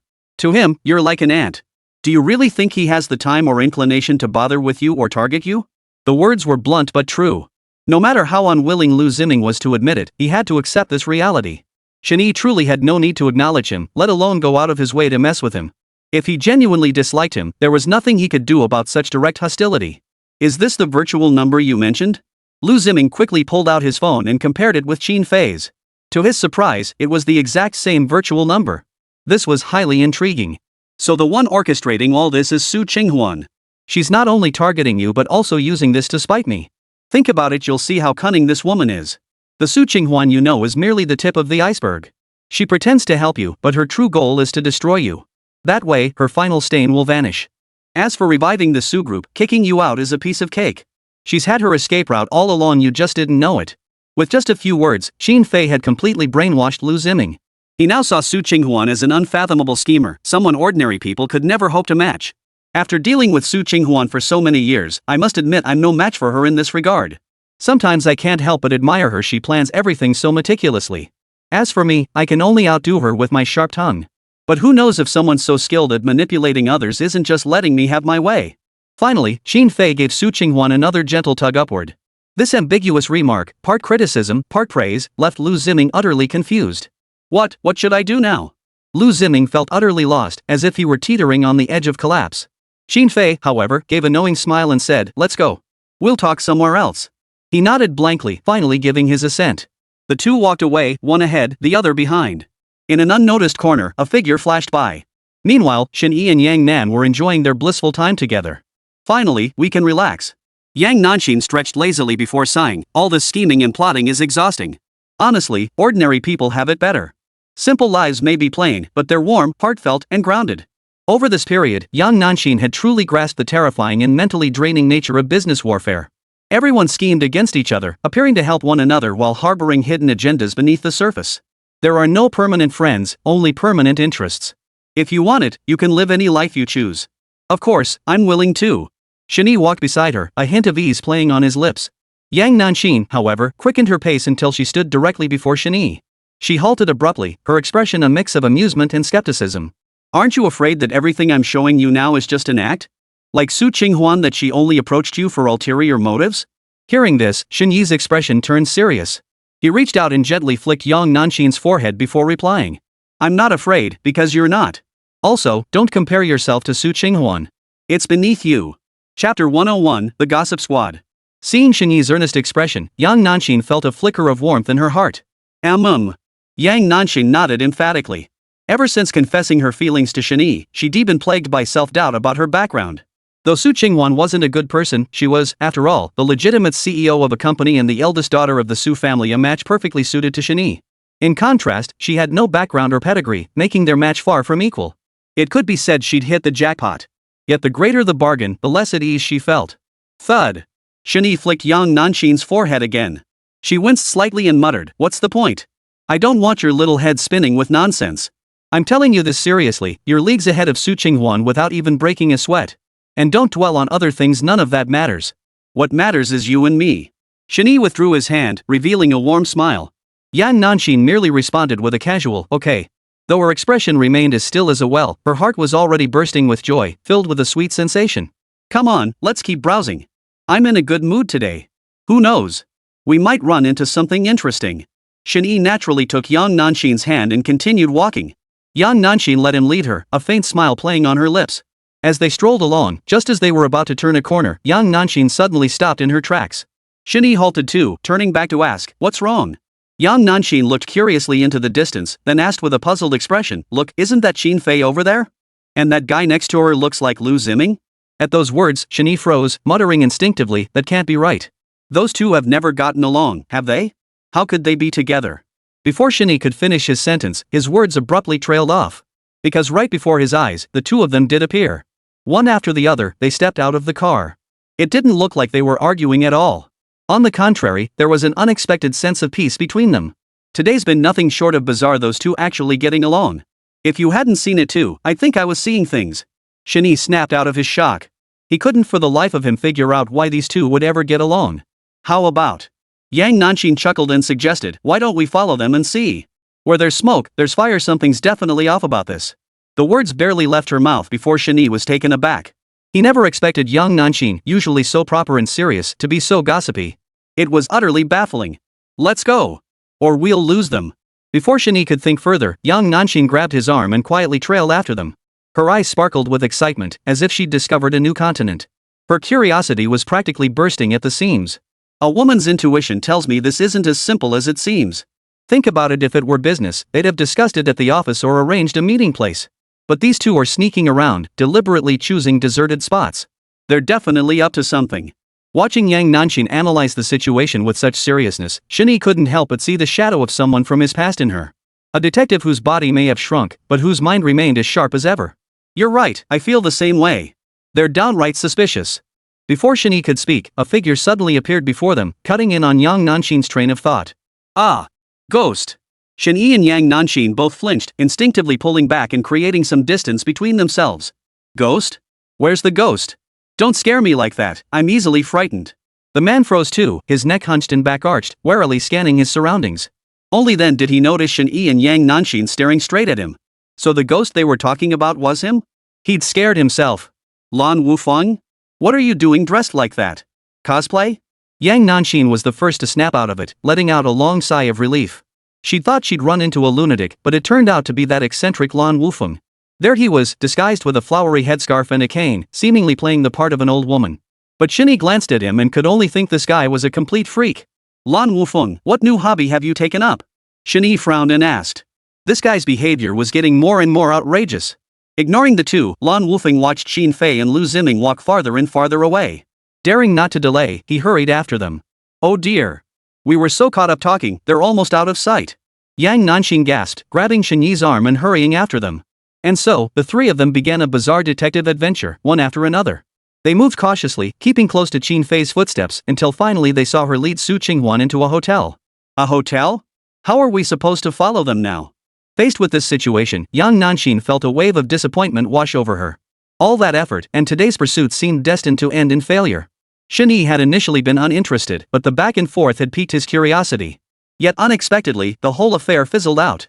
To him, you're like an ant. Do you really think he has the time or inclination to bother with you or target you? The words were blunt but true. No matter how unwilling Liu Ziming was to admit it, he had to accept this reality. Shen Yi truly had no need to acknowledge him, let alone go out of his way to mess with him. If he genuinely disliked him, there was nothing he could do about such direct hostility. Is this the virtual number you mentioned? Liu Ziming quickly pulled out his phone and compared it with Qin Fei's. To his surprise, it was the exact same virtual number. This was highly intriguing. So the one orchestrating all this is Su Qinghuan. She's not only targeting you but also using this to spite me. Think about it, you'll see how cunning this woman is. The Su Qinghuan you know is merely the tip of the iceberg. She pretends to help you, but her true goal is to destroy you. That way, her final stain will vanish. As for reviving the Su group, kicking you out is a piece of cake. She's had her escape route all along, you just didn't know it. With just a few words, Qin Fei had completely brainwashed Liu Ziming. He now saw Su Qinghuan as an unfathomable schemer, someone ordinary people could never hope to match. After dealing with Su Qinghuan for so many years, I must admit I'm no match for her in this regard. Sometimes I can't help but admire her, she plans everything so meticulously. As for me, I can only outdo her with my sharp tongue. But who knows if someone so skilled at manipulating others isn't just letting me have my way. Finally, Qin Fei gave Su Qinghuan another gentle tug upward. This ambiguous remark, part criticism, part praise, left Liu Ziming utterly confused. What should I do now? Liu Ziming felt utterly lost, as if he were teetering on the edge of collapse. Qin Fei, however, gave a knowing smile and said, let's go. We'll talk somewhere else. He nodded blankly, finally giving his assent. The two walked away, one ahead, the other behind. In an unnoticed corner, a figure flashed by. Meanwhile, Shen Yi and Yang Nan were enjoying their blissful time together. Finally, we can relax. Yang Nanxin stretched lazily before sighing, all this scheming and plotting is exhausting. Honestly, ordinary people have it better. Simple lives may be plain, but they're warm, heartfelt, and grounded. Over this period, Yang Nanxin had truly grasped the terrifying and mentally draining nature of business warfare. Everyone schemed against each other, appearing to help one another while harboring hidden agendas beneath the surface. There are no permanent friends, only permanent interests. If you want it, you can live any life you choose. Of course, I'm willing to. Shen Yi walked beside her, a hint of ease playing on his lips. Yang Nanxin, however, quickened her pace until she stood directly before Shen Yi. She halted abruptly, her expression a mix of amusement and skepticism. Aren't you afraid that everything I'm showing you now is just an act? Like Su Qinghuan, that she only approached you for ulterior motives? Hearing this, Shen Yi's expression turned serious. He reached out and gently flicked Yang Nanxin's forehead before replying. I'm not afraid, because you're not. Also, don't compare yourself to Su Qinghuan. It's beneath you. Chapter 101, The Gossip Squad. Seeing Shen Yi's earnest expression, Yang Nanxin felt a flicker of warmth in her heart. Yang Nanxin nodded emphatically. Ever since confessing her feelings to Shen Yi, she'd been plagued by self-doubt about her background. Though Su Qinghuan wasn't a good person, she was, after all, the legitimate CEO of a company and the eldest daughter of the Su family, a match perfectly suited to Shen Yi. In contrast, she had no background or pedigree, making their match far from equal. It could be said she'd hit the jackpot. Yet the greater the bargain, the less at ease she felt. Thud. Shen Yi flicked Yang Nanxin's forehead again. She winced slightly and muttered, what's the point? I don't want your little head spinning with nonsense. I'm telling you this seriously, you're leagues ahead of Su Qinghuan without even breaking a sweat. And don't dwell on other things, none of that matters. What matters is you and me. Shen Yi withdrew his hand, revealing a warm smile. Yang Nanxin merely responded with a casual, okay. Though her expression remained as still as a well, her heart was already bursting with joy, filled with a sweet sensation. Come on, let's keep browsing. I'm in a good mood today. Who knows? We might run into something interesting. Shen Yi naturally took Yang Nanxin's hand and continued walking. Yang Nanxin let him lead her, a faint smile playing on her lips. As they strolled along, just as they were about to turn a corner, Yang Nanxin suddenly stopped in her tracks. Shen Yi halted too, turning back to ask, what's wrong? Yang Nanxin looked curiously into the distance, then asked with a puzzled expression, look, isn't that Qin Fei over there? And that guy next to her looks like Liu Ziming? At those words, Shen Yi froze, muttering instinctively, that can't be right. Those two have never gotten along, have they? How could they be together? Before Shen Yi could finish his sentence, his words abruptly trailed off. Because right before his eyes, the two of them did appear. One after the other, they stepped out of the car. It didn't look like they were arguing at all. On the contrary, there was an unexpected sense of peace between them. Today's been nothing short of bizarre, those two actually getting along. If you hadn't seen it too, I'd think I was seeing things. Shen Yi snapped out of his shock. He couldn't for the life of him figure out why these two would ever get along. How about? Yang Nanxin chuckled and suggested, why don't we follow them and see? Where there's smoke, there's fire, something's definitely off about this. The words barely left her mouth before Shen Yi was taken aback. He never expected young Nanxin, usually so proper and serious, to be so gossipy. It was utterly baffling. Let's go. Or we'll lose them. Before Shen Yi could think further, young Nanxin grabbed his arm and quietly trailed after them. Her eyes sparkled with excitement, as if she'd discovered a new continent. Her curiosity was practically bursting at the seams. A woman's intuition tells me this isn't as simple as it seems. Think about it, if it were business, they'd have discussed it at the office or arranged a meeting place. But these two are sneaking around, deliberately choosing deserted spots. They're definitely up to something. Watching young Nanxin analyze the situation with such seriousness, Shen Yi couldn't help but see the shadow of someone from his past in her. A detective whose body may have shrunk, but whose mind remained as sharp as ever. You're right, I feel the same way. They're downright suspicious. Before Shen Yi could speak, a figure suddenly appeared before them, cutting in on young Nanxin's train of thought. Ah! Ghost! Shen Yi and Yang Nanxin both flinched, instinctively pulling back and creating some distance between themselves. Ghost? Where's the ghost? Don't scare me like that, I'm easily frightened. The man froze too, his neck hunched and back arched, warily scanning his surroundings. Only then did he notice Shen Yi and Yang Nanxin staring straight at him. So the ghost they were talking about was him? He'd scared himself. Lan Wufeng? What are you doing dressed like that? Cosplay? Yang Nanxin was the first to snap out of it, letting out a long sigh of relief. She'd thought she'd run into a lunatic, but it turned out to be that eccentric Lan Wufeng. There he was, disguised with a flowery headscarf and a cane, seemingly playing the part of an old woman. But Shen Yi glanced at him and could only think this guy was a complete freak. Lan Wufeng, what new hobby have you taken up? Shen Yi frowned and asked. This guy's behavior was getting more and more outrageous. Ignoring the two, Lan Wufeng watched Xin Fei and Liu Ziming walk farther and farther away. Daring not to delay, he hurried after them. Oh dear. We were so caught up talking, they're almost out of sight. Yang Nanxin gasped, grabbing Shen Yi's arm and hurrying after them. And so, the three of them began a bizarre detective adventure, one after another. They moved cautiously, keeping close to Xin Fei's footsteps, until finally they saw her lead Su Qinghuan into a hotel. A hotel? How are we supposed to follow them now? Faced with this situation, young Nanxin felt a wave of disappointment wash over her. All that effort, and today's pursuit seemed destined to end in failure. Shen Yi had initially been uninterested, but the back and forth had piqued his curiosity. Yet unexpectedly, the whole affair fizzled out.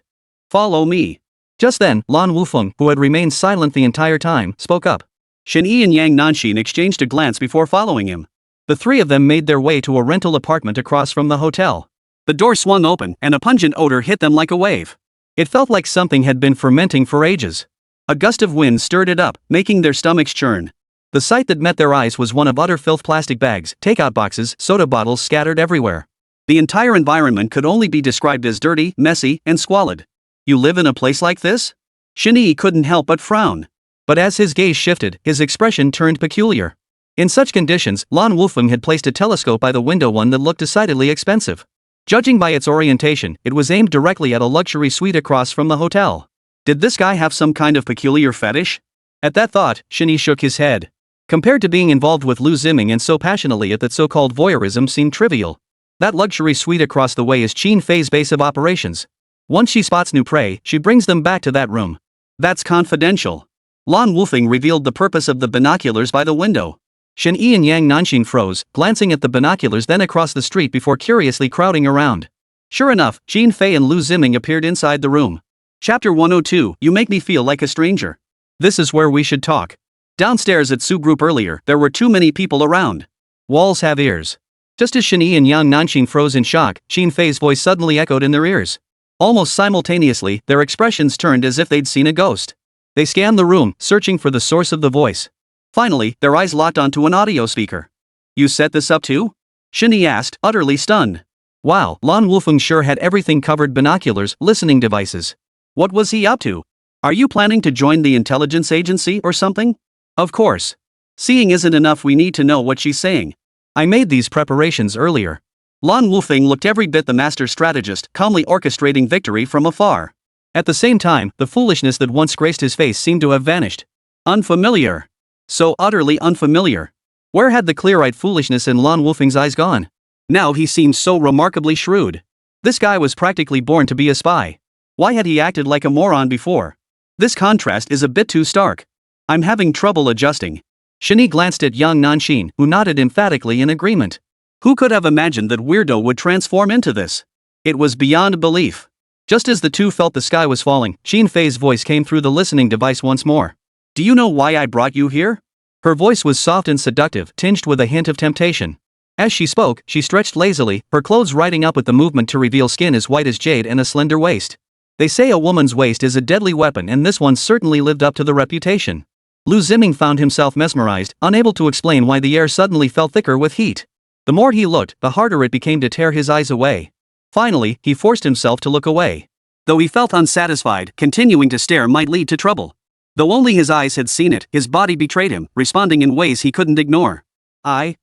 Follow me. Just then, Lan Wufeng, who had remained silent the entire time, spoke up. Shen Yi and Yang Nanxin exchanged a glance before following him. The three of them made their way to a rental apartment across from the hotel. The door swung open, and a pungent odor hit them like a wave. It felt like something had been fermenting for ages. A gust of wind stirred it up, making their stomachs churn. The sight that met their eyes was one of utter filth: plastic bags, takeout boxes, soda bottles scattered everywhere. The entire environment could only be described as dirty, messy, and squalid. You live in a place like this? Shen Yi couldn't help but frown. But as his gaze shifted, his expression turned peculiar. In such conditions, Lan Wufeng had placed a telescope by the window, one that looked decidedly expensive. Judging by its orientation, it was aimed directly at a luxury suite across from the hotel. Did this guy have some kind of peculiar fetish? At that thought, Shen Yi shook his head. Compared to being involved with Liu Ziming and so passionately at that so-called voyeurism seemed trivial. That luxury suite across the way is Xin Fei's base of operations. Once she spots new prey, she brings them back to that room. That's confidential. Lan Wufeng revealed the purpose of the binoculars by the window. Shen Yi and Yang Nanxin froze, glancing at the binoculars, then across the street before curiously crowding around. Sure enough, Xin Fei and Liu Ziming appeared inside the room. Chapter 102, You Make Me Feel Like a Stranger. This is where we should talk. Downstairs at Su Group earlier, there were too many people around. Walls have ears. Just as Shen Yi and Yang Nanxin froze in shock, Xin Fei's voice suddenly echoed in their ears. Almost simultaneously, their expressions turned as if they'd seen a ghost. They scanned the room, searching for the source of the voice. Finally, their eyes locked onto an audio speaker. You set this up too? Shen Yi asked, utterly stunned. Wow, Lan Wufeng sure had everything covered: binoculars, listening devices. What was he up to? Are you planning to join the intelligence agency or something? Of course. Seeing isn't enough, we need to know what she's saying. I made these preparations earlier. Lan Wufeng looked every bit the master strategist, calmly orchestrating victory from afar. At the same time, the foolishness that once graced his face seemed to have vanished. Unfamiliar. So utterly unfamiliar. Where had the clear-eyed foolishness in Lan Wufeng's eyes gone? Now he seemed so remarkably shrewd. This guy was practically born to be a spy. Why had he acted like a moron before? This contrast is a bit too stark. I'm having trouble adjusting. Shen Yi glanced at young Nanxin, who nodded emphatically in agreement. Who could have imagined that weirdo would transform into this? It was beyond belief. Just as the two felt the sky was falling, Xin Fei's voice came through the listening device once more. Do you know why I brought you here? Her voice was soft and seductive, tinged with a hint of temptation. As she spoke, she stretched lazily, her clothes riding up with the movement to reveal skin as white as jade and a slender waist. They say a woman's waist is a deadly weapon, and this one certainly lived up to the reputation. Liu Ziming found himself mesmerized, unable to explain why the air suddenly felt thicker with heat. The more he looked, the harder it became to tear his eyes away. Finally, he forced himself to look away. Though he felt unsatisfied, continuing to stare might lead to trouble. Though only his eyes had seen it, his body betrayed him, responding in ways he couldn't ignore. I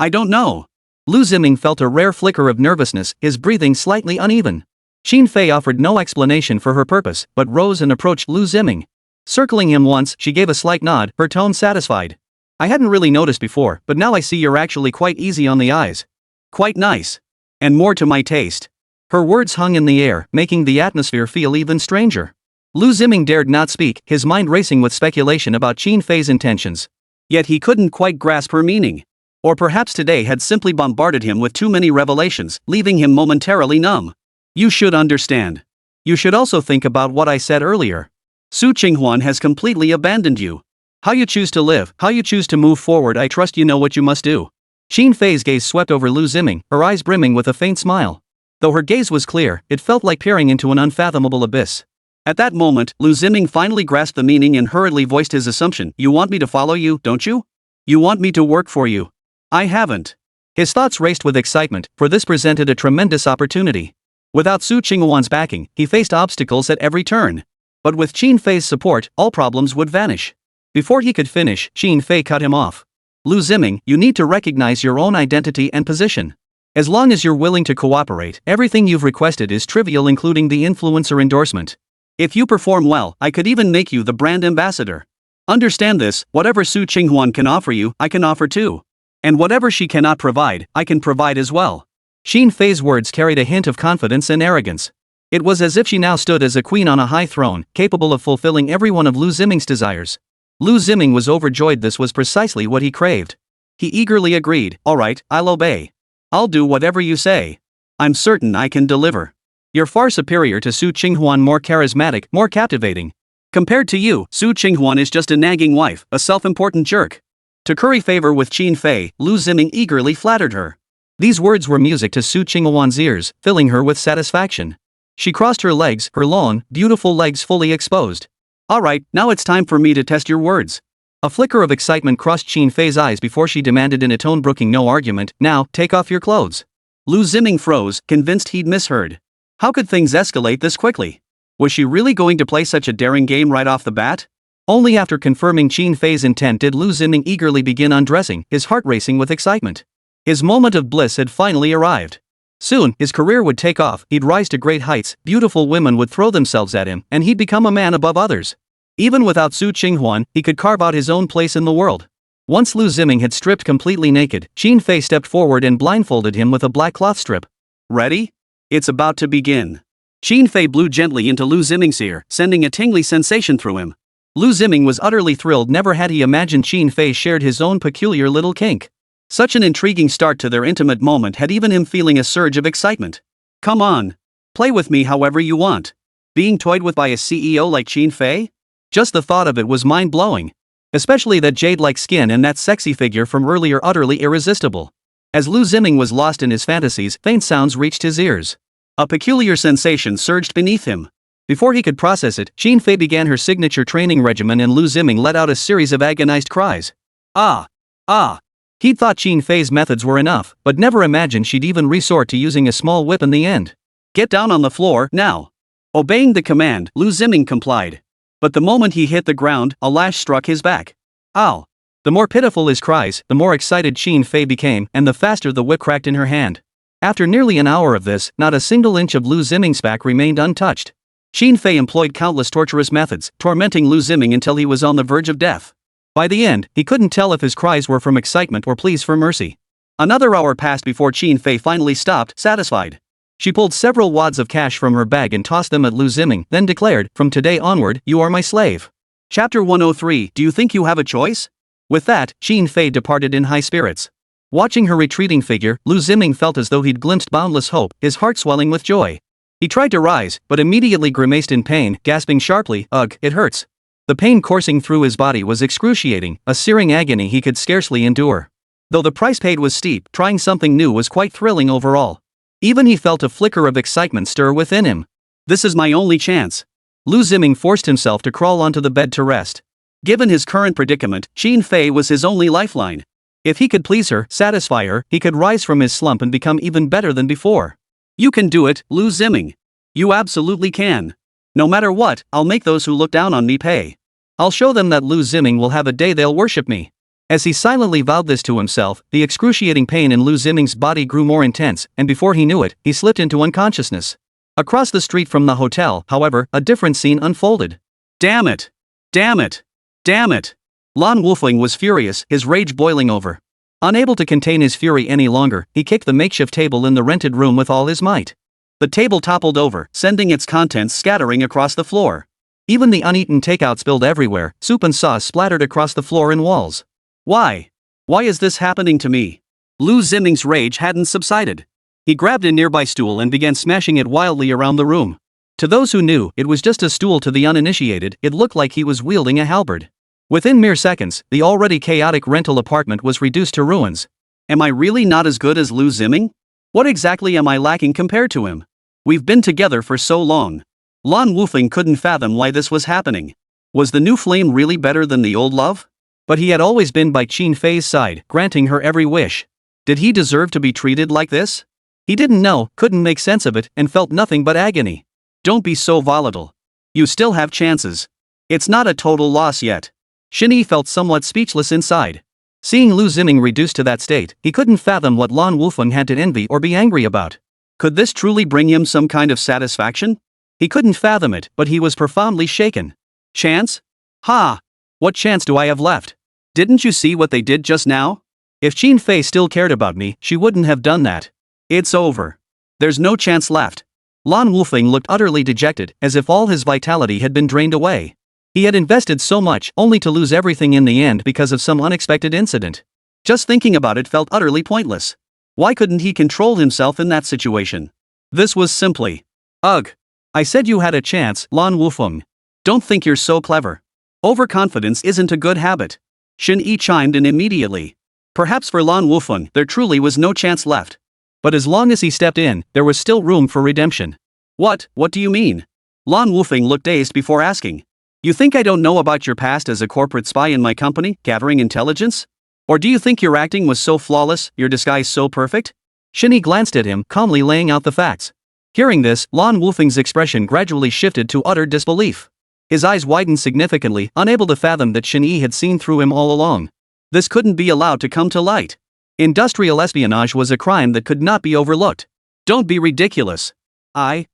don't know. Liu Ziming felt a rare flicker of nervousness, his breathing slightly uneven. Xin Fei offered no explanation for her purpose, but rose and approached Liu Ziming. Circling him once, she gave a slight nod, her tone satisfied. I hadn't really noticed before, but now I see you're actually quite easy on the eyes. Quite nice. And more to my taste. Her words hung in the air, making the atmosphere feel even stranger. Liu Ziming dared not speak, his mind racing with speculation about Xin Fei's intentions. Yet he couldn't quite grasp her meaning. Or perhaps today had simply bombarded him with too many revelations, leaving him momentarily numb. You should understand. You should also think about what I said earlier. Su Qinghuan has completely abandoned you. How you choose to live, how you choose to move forward, I trust you know what you must do. Xin Fei's gaze swept over Liu Ziming, her eyes brimming with a faint smile. Though her gaze was clear, it felt like peering into an unfathomable abyss. At that moment, Liu Ziming finally grasped the meaning and hurriedly voiced his assumption. You want me to follow you, don't you? You want me to work for you. I haven't. His thoughts raced with excitement, for this presented a tremendous opportunity. Without Su Qinghuan's backing, he faced obstacles at every turn. But with Xin Fei's support, all problems would vanish. Before he could finish, Xin Fei cut him off. Liu Ziming, you need to recognize your own identity and position. As long as you're willing to cooperate, everything you've requested is trivial, including the influencer endorsement. If you perform well, I could even make you the brand ambassador. Understand this, whatever Su Qinghuan can offer you, I can offer too. And whatever she cannot provide, I can provide as well. Xin Fei's words carried a hint of confidence and arrogance. It was as if she now stood as a queen on a high throne, capable of fulfilling every one of Liu Ziming's desires. Liu Ziming was overjoyed. This was precisely what he craved. He eagerly agreed. All right, I'll obey. I'll do whatever you say. I'm certain I can deliver. You're far superior to Su Qinghuan, more charismatic, more captivating. Compared to you, Su Qinghuan is just a nagging wife, a self-important jerk. To curry favor with Xin Fei, Liu Ziming eagerly flattered her. These words were music to Su Qinghuan's ears, filling her with satisfaction. She crossed her legs, her long, beautiful legs fully exposed. All right, now it's time for me to test your words. A flicker of excitement crossed Xin Fei's eyes before she demanded in a tone brooking no argument, now, take off your clothes. Liu Ziming froze, convinced he'd misheard. How could things escalate this quickly? Was she really going to play such a daring game right off the bat? Only after confirming Xin Fei's intent did Liu Ziming eagerly begin undressing, his heart racing with excitement. His moment of bliss had finally arrived. Soon, his career would take off, he'd rise to great heights, beautiful women would throw themselves at him, and he'd become a man above others. Even without Su Qinghuan, he could carve out his own place in the world. Once Liu Ziming had stripped completely naked, Xin Fei stepped forward and blindfolded him with a black cloth strip. Ready? It's about to begin. Xin Fei blew gently into Liu Ziming's ear, sending a tingly sensation through him. Liu Ziming was utterly thrilled. Never had he imagined Xin Fei shared his own peculiar little kink. Such an intriguing start to their intimate moment had even him feeling a surge of excitement. Come on. Play with me however you want. Being toyed with by a CEO like Xin Fei? Just the thought of it was mind-blowing. Especially that jade-like skin and that sexy figure from earlier, utterly irresistible. As Liu Ziming was lost in his fantasies, faint sounds reached his ears. A peculiar sensation surged beneath him. Before he could process it, Xin Fei began her signature training regimen and Liu Ziming let out a series of agonized cries. Ah! Ah! He'd thought Xin Fei's methods were enough, but never imagined she'd even resort to using a small whip in the end. Get down on the floor, now! Obeying the command, Liu Ziming complied. But the moment he hit the ground, a lash struck his back. Ow! The more pitiful his cries, the more excited Xin Fei became, and the faster the whip cracked in her hand. After nearly an hour of this, not a single inch of Liu Ziming's back remained untouched. Xin Fei employed countless torturous methods, tormenting Liu Ziming until he was on the verge of death. By the end, he couldn't tell if his cries were from excitement or pleas for mercy. Another hour passed before Xin Fei finally stopped, satisfied. She pulled several wads of cash from her bag and tossed them at Liu Ziming, then declared, "From today onward, you are my slave." Chapter 103. Do you think you have a choice? With that, Xin Fei departed in high spirits. Watching her retreating figure, Liu Ziming felt as though he'd glimpsed boundless hope, his heart swelling with joy. He tried to rise, but immediately grimaced in pain, gasping sharply, "Ugh, it hurts." The pain coursing through his body was excruciating, a searing agony he could scarcely endure. Though the price paid was steep, trying something new was quite thrilling overall. Even he felt a flicker of excitement stir within him. This is my only chance. Liu Ziming forced himself to crawl onto the bed to rest. Given his current predicament, Qin Fei was his only lifeline. If he could please her, satisfy her, he could rise from his slump and become even better than before. You can do it, Liu Ziming. You absolutely can. No matter what, I'll make those who look down on me pay. I'll show them that Liu Ziming will have a day they'll worship me. As he silently vowed this to himself, the excruciating pain in Liu Ziming's body grew more intense, and before he knew it, he slipped into unconsciousness. Across the street from the hotel, however, a different scene unfolded. Damn it! Damn it! Damn it! Lan Wulfing was furious, his rage boiling over. Unable to contain his fury any longer, he kicked the makeshift table in the rented room with all his might. The table toppled over, sending its contents scattering across the floor. Even the uneaten takeout spilled everywhere, soup and sauce splattered across the floor and walls. Why? Why is this happening to me? Liu Ziming's rage hadn't subsided. He grabbed a nearby stool and began smashing it wildly around the room. To those who knew, it was just a stool. To the uninitiated, it looked like he was wielding a halberd. Within mere seconds, the already chaotic rental apartment was reduced to ruins. Am I really not as good as Liu Ziming? What exactly am I lacking compared to him? We've been together for so long. Lan Wulfing couldn't fathom why this was happening. Was the new flame really better than the old love? But he had always been by Qin Fei's side, granting her every wish. Did he deserve to be treated like this? He didn't know, couldn't make sense of it, and felt nothing but agony. Don't be so volatile. You still have chances. It's not a total loss yet. Shen Yi felt somewhat speechless inside. Seeing Liu Ziming reduced to that state, he couldn't fathom what Lan Wulfing had to envy or be angry about. Could this truly bring him some kind of satisfaction? He couldn't fathom it, but he was profoundly shaken. Chance? Ha! What chance do I have left? Didn't you see what they did just now? If Qin Fei still cared about me, she wouldn't have done that. It's over. There's no chance left. Lan Wulfing looked utterly dejected, as if all his vitality had been drained away. He had invested so much, only to lose everything in the end because of some unexpected incident. Just thinking about it felt utterly pointless. Why couldn't he control himself in that situation? This was simply... Ugh. I said you had a chance, Lan Wulfing. Don't think you're so clever. Overconfidence isn't a good habit. Shen Yi chimed in immediately. Perhaps for Lan Wulfing there truly was no chance left. But as long as he stepped in, there was still room for redemption. What do you mean? Lan Wulfing looked dazed before asking. You think I don't know about your past as a corporate spy in my company, gathering intelligence? Or do you think your acting was so flawless, your disguise so perfect? Shen Yi glanced at him, calmly laying out the facts. Hearing this, Lan Wulfing's expression gradually shifted to utter disbelief. His eyes widened significantly, unable to fathom that Shen Yi had seen through him all along. This couldn't be allowed to come to light. Industrial espionage was a crime that could not be overlooked. Don't be ridiculous. I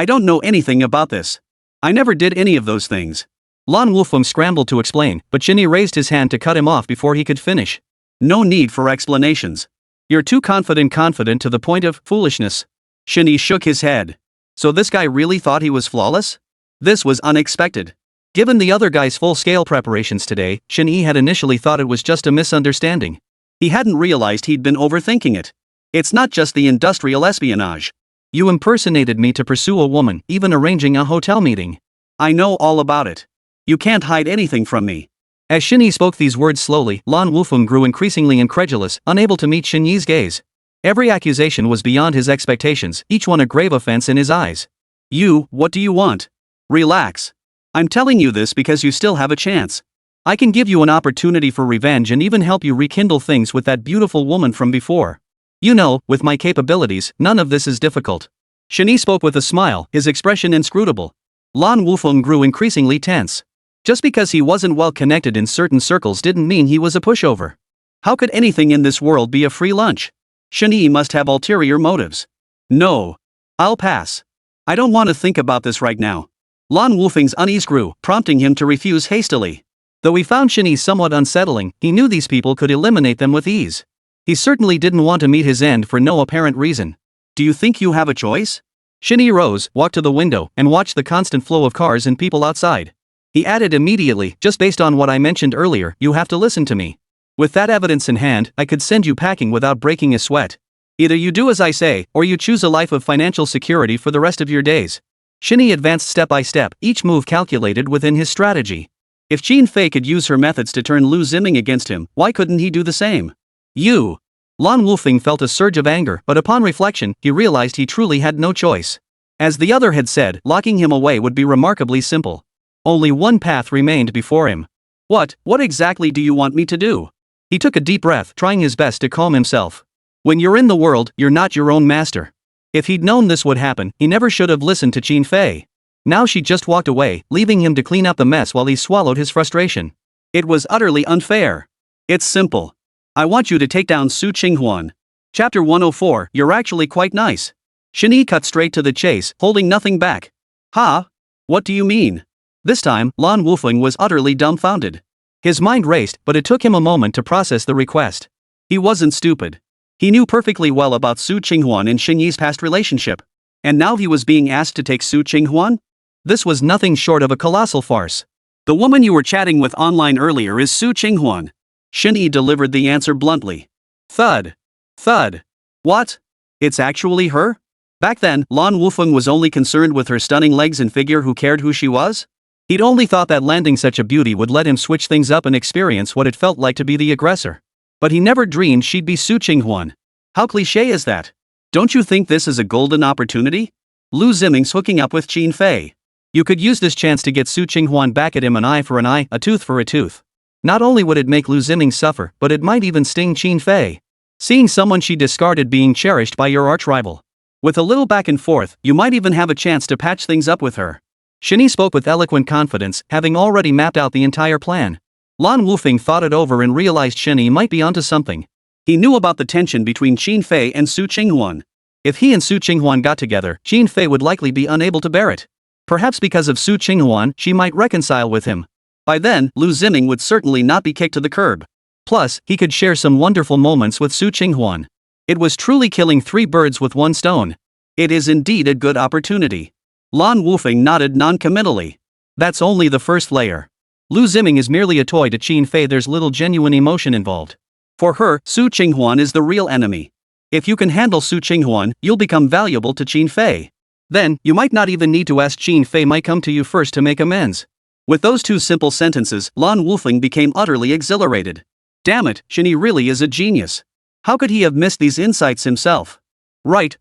don't know anything about this. I never did any of those things. Lan Wulfing scrambled to explain, but Shen Yi raised his hand to cut him off before he could finish. No need for explanations. You're too confident to the point of foolishness. Shen Yi shook his head. So this guy really thought he was flawless? This was unexpected. Given the other guy's full-scale preparations today, Shen Yi had initially thought it was just a misunderstanding. He hadn't realized he'd been overthinking it. It's not just the industrial espionage. You impersonated me to pursue a woman, even arranging a hotel meeting. I know all about it. You can't hide anything from me. As Shen Yi spoke these words slowly, Lan Wulfing grew increasingly incredulous, unable to meet Shen Yi's gaze. Every accusation was beyond his expectations, each one a grave offense in his eyes. What do you want? Relax. I'm telling you this because you still have a chance. I can give you an opportunity for revenge and even help you rekindle things with that beautiful woman from before. You know, with my capabilities, none of this is difficult. Shen Yi spoke with a smile, his expression inscrutable. Lan Wulfing grew increasingly tense. Just because he wasn't well connected in certain circles didn't mean he was a pushover. How could anything in this world be a free lunch? Shen Yi must have ulterior motives. No. I'll pass. I don't want to think about this right now. Lan Wulfing's unease grew, prompting him to refuse hastily. Though he found Shen Yi somewhat unsettling, he knew these people could eliminate them with ease. He certainly didn't want to meet his end for no apparent reason. Do you think you have a choice? Shen Yi rose, walked to the window, and watched the constant flow of cars and people outside. He added immediately, just based on what I mentioned earlier, you have to listen to me. With that evidence in hand, I could send you packing without breaking a sweat. Either you do as I say, or you choose a life of financial security for the rest of your days. Shen Yi advanced step by step, each move calculated within his strategy. If Qin Fei could use her methods to turn Liu Ziming against him, why couldn't he do the same? You. Lan Wulfing felt a surge of anger, but upon reflection, he realized he truly had no choice. As the other had said, locking him away would be remarkably simple. Only one path remained before him. What exactly do you want me to do? He took a deep breath, trying his best to calm himself. When you're in the world, you're not your own master. If he'd known this would happen, he never should have listened to Qin Fei. Now she just walked away, leaving him to clean up the mess while he swallowed his frustration. It was utterly unfair. It's simple. I want you to take down Su Qinghuan. Chapter 104, You're actually quite nice. Shen Yi cut straight to the chase, holding nothing back. Huh? What do you mean? This time, Lan Wulfing was utterly dumbfounded. His mind raced, but it took him a moment to process the request. He wasn't stupid. He knew perfectly well about Su Qinghuan and Shen Yi's past relationship. And now he was being asked to take Su Qinghuan? This was nothing short of a colossal farce. The woman you were chatting with online earlier is Su Qinghuan. Shen Yi delivered the answer bluntly. Thud. Thud. What? It's actually her? Back then, Lan Wulfing was only concerned with her stunning legs and figure. Who cared who she was? He'd only thought that landing such a beauty would let him switch things up and experience what it felt like to be the aggressor. But he never dreamed she'd be Su Qinghuan. How cliché is that? Don't you think this is a golden opportunity? Liu Ziming's hooking up with Qin Fei. You could use this chance to get Su Qinghuan back at him, an eye for an eye, a tooth for a tooth. Not only would it make Liu Ziming suffer, but it might even sting Qin Fei. Seeing someone she discarded being cherished by your arch-rival. With a little back and forth, you might even have a chance to patch things up with her. Shen Yi spoke with eloquent confidence, having already mapped out the entire plan. Lan Wulfing thought it over and realized Shen Yi might be onto something. He knew about the tension between Qin Fei and Su Qinghuan. If he and Su Qinghuan got together, Qin Fei would likely be unable to bear it. Perhaps because of Su Qinghuan, she might reconcile with him. By then, Liu Ziming would certainly not be kicked to the curb. Plus, he could share some wonderful moments with Su Qinghuan. It was truly killing three birds with one stone. It is indeed a good opportunity. Lan Wulfing nodded non-committally. That's only the first layer. Liu Ziming is merely a toy to Qin Fei. There's little genuine emotion involved. For her, Su Qinghuan is the real enemy. If you can handle Su Qinghuan, you'll become valuable to Qin Fei. Then, you might not even need to ask. Qin Fei might come to you first to make amends. With those two simple sentences, Lan Wulfing became utterly exhilarated. Damn it, Shen Yi really is a genius. How could he have missed these insights himself? Right.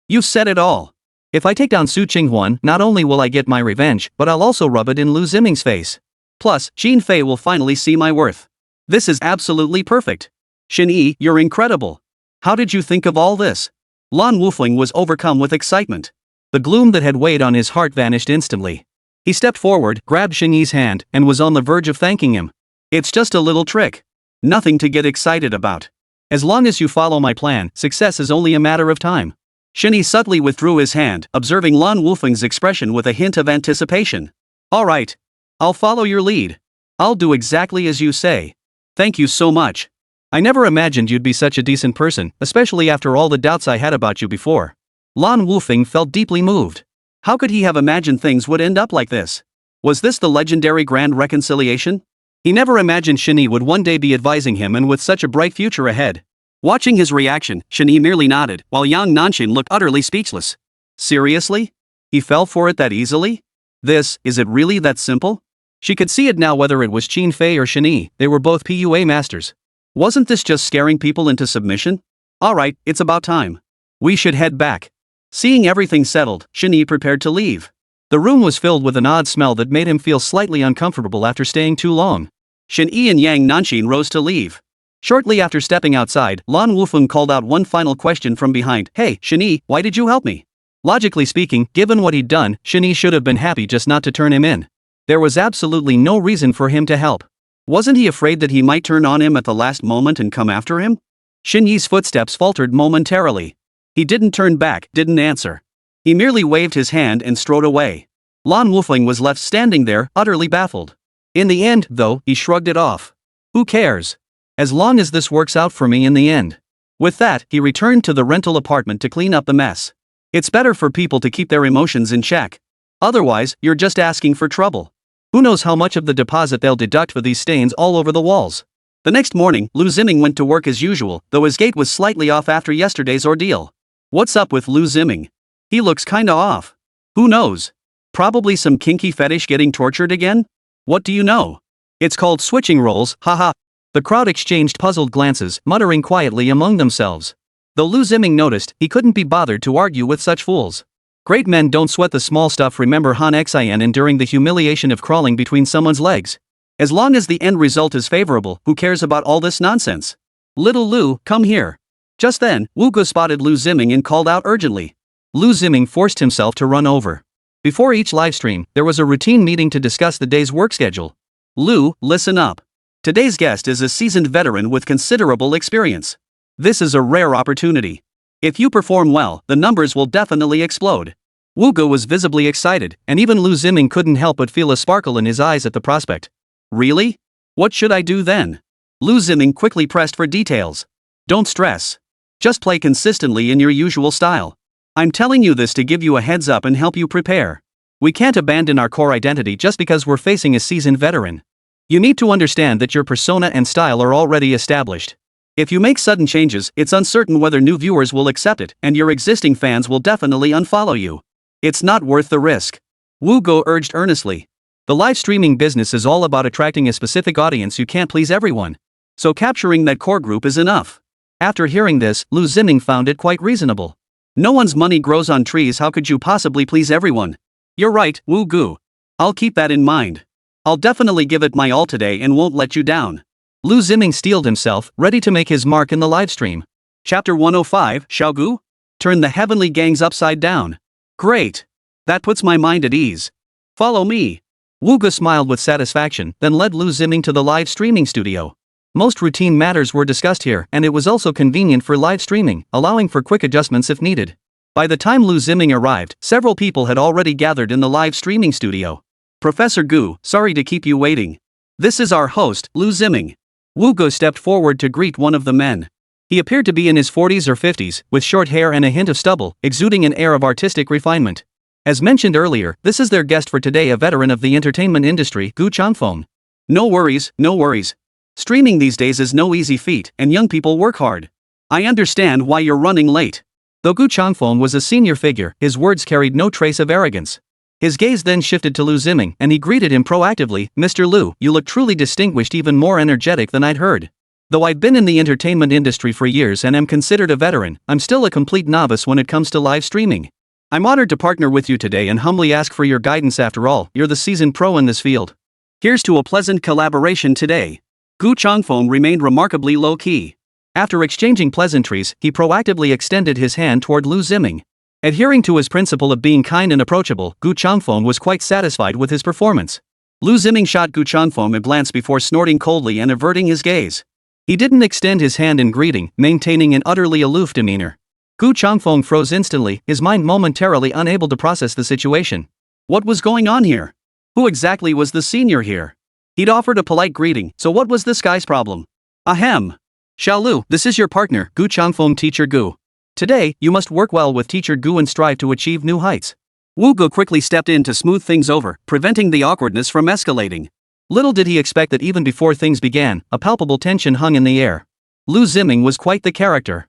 You said it all. If I take down Su Qinghuan, not only will I get my revenge, but I'll also rub it in Liu Ziming's face. Plus, Qin Fei will finally see my worth. This is absolutely perfect. Shen Yi, you're incredible. How did you think of all this? Lan Wulfing was overcome with excitement. The gloom that had weighed on his heart vanished instantly. He stepped forward, grabbed Shen Yi's hand, and was on the verge of thanking him. It's just a little trick. Nothing to get excited about. As long as you follow my plan, success is only a matter of time. Shen Yi subtly withdrew his hand, observing Lan Wulfing's expression with a hint of anticipation. All right. I'll follow your lead. I'll do exactly as you say. Thank you so much. I never imagined you'd be such a decent person, especially after all the doubts I had about you before. Lan Wulfing felt deeply moved. How could he have imagined things would end up like this? Was this the legendary grand reconciliation? He never imagined Shen Yi would one day be advising him, and with such a bright future ahead. Watching his reaction, Shen Yi merely nodded, while Yang Nanshin looked utterly speechless. Seriously? He fell for it that easily? Is it really that simple? She could see it now. Whether it was Qin Fei or Shen Yi, they were both PUA masters. Wasn't this just scaring people into submission? Alright, it's about time. We should head back. Seeing everything settled, Shen Yi prepared to leave. The room was filled with an odd smell that made him feel slightly uncomfortable after staying too long. Shen Yi and Yang Nanshin rose to leave. Shortly after stepping outside, Lan Wulfing called out one final question from behind. Hey, Shen Yi, why did you help me? Logically speaking, given what he'd done, Shen Yi should have been happy just not to turn him in. There was absolutely no reason for him to help. Wasn't he afraid that he might turn on him at the last moment and come after him? Shen Yi's footsteps faltered momentarily. He didn't turn back, didn't answer. He merely waved his hand and strode away. Lan Wulfing was left standing there, utterly baffled. In the end, though, he shrugged it off. Who cares? As long as this works out for me in the end. With that, he returned to the rental apartment to clean up the mess. It's better for people to keep their emotions in check. Otherwise, you're just asking for trouble. Who knows how much of the deposit they'll deduct for these stains all over the walls. The next morning, Liu Ziming went to work as usual, though his gait was slightly off after yesterday's ordeal. What's up with Liu Ziming? He looks kinda off. Who knows? Probably some kinky fetish getting tortured again? What do you know? It's called switching roles, haha. The crowd exchanged puzzled glances, muttering quietly among themselves. Though Liu Ziming noticed, he couldn't be bothered to argue with such fools. Great men don't sweat the small stuff. Remember Han Xian enduring the humiliation of crawling between someone's legs. As long as the end result is favorable, who cares about all this nonsense? Little Liu, come here. Just then, Wu Ge spotted Liu Ziming and called out urgently. Liu Ziming forced himself to run over. Before each livestream, there was a routine meeting to discuss the day's work schedule. Liu, listen up. Today's guest is a seasoned veteran with considerable experience. This is a rare opportunity. If you perform well, the numbers will definitely explode. Wu Ge was visibly excited, and even Liu Ziming couldn't help but feel a sparkle in his eyes at the prospect. Really? What should I do then? Liu Ziming quickly pressed for details. Don't stress. Just play consistently in your usual style. I'm telling you this to give you a heads up and help you prepare. We can't abandon our core identity just because we're facing a seasoned veteran. You need to understand that your persona and style are already established. If you make sudden changes, it's uncertain whether new viewers will accept it, and your existing fans will definitely unfollow you. It's not worth the risk. Wu Ge urged earnestly. The live streaming business is all about attracting a specific audience. You can't please everyone. So capturing that core group is enough. After hearing this, Liu Ziming found it quite reasonable. No one's money grows on trees. How could you possibly please everyone? You're right, Wu Ge. I'll keep that in mind. I'll definitely give it my all today and won't let you down. Liu Ziming steeled himself, ready to make his mark in the livestream. Chapter 105, Xiao Gu? Turn the heavenly gangs upside down. Great. That puts my mind at ease. Follow me. Wu Ge smiled with satisfaction, then led Liu Ziming to the live streaming studio. Most routine matters were discussed here, and it was also convenient for live streaming, allowing for quick adjustments if needed. By the time Liu Ziming arrived, several people had already gathered in the live streaming studio. Professor Gu, sorry to keep you waiting. This is our host, Liu Ziming. Wu Ge stepped forward to greet one of the men. He appeared to be in his 40s or 50s, with short hair and a hint of stubble, exuding an air of artistic refinement. As mentioned earlier, this is their guest for today, a veteran of the entertainment industry, Gu Changfeng. No worries, no worries. Streaming these days is no easy feat, and young people work hard. I understand why you're running late. Though Gu Changfeng was a senior figure, his words carried no trace of arrogance. His gaze then shifted to Liu Ziming, and he greeted him proactively. Mr. Liu, you look truly distinguished, even more energetic than I'd heard. Though I've been in the entertainment industry for years and am considered a veteran, I'm still a complete novice when it comes to live streaming. I'm honored to partner with you today and humbly ask for your guidance. After all, you're the seasoned pro in this field. Here's to a pleasant collaboration today. Gu Changfeng remained remarkably low-key. After exchanging pleasantries, he proactively extended his hand toward Liu Ziming. Adhering to his principle of being kind and approachable, Gu Changfeng was quite satisfied with his performance. Liu Ziming shot Gu Changfeng a glance before snorting coldly and averting his gaze. He didn't extend his hand in greeting, maintaining an utterly aloof demeanor. Gu Changfeng froze instantly, his mind momentarily unable to process the situation. What was going on here? Who exactly was the senior here? He'd offered a polite greeting, so what was this guy's problem? Ahem. Xiao Lu, this is your partner, Gu Changfeng. Teacher Gu. Today, you must work well with Teacher Gu and strive to achieve new heights. Wu Ge quickly stepped in to smooth things over, preventing the awkwardness from escalating. Little did he expect that even before things began, a palpable tension hung in the air. Liu Ziming was quite the character.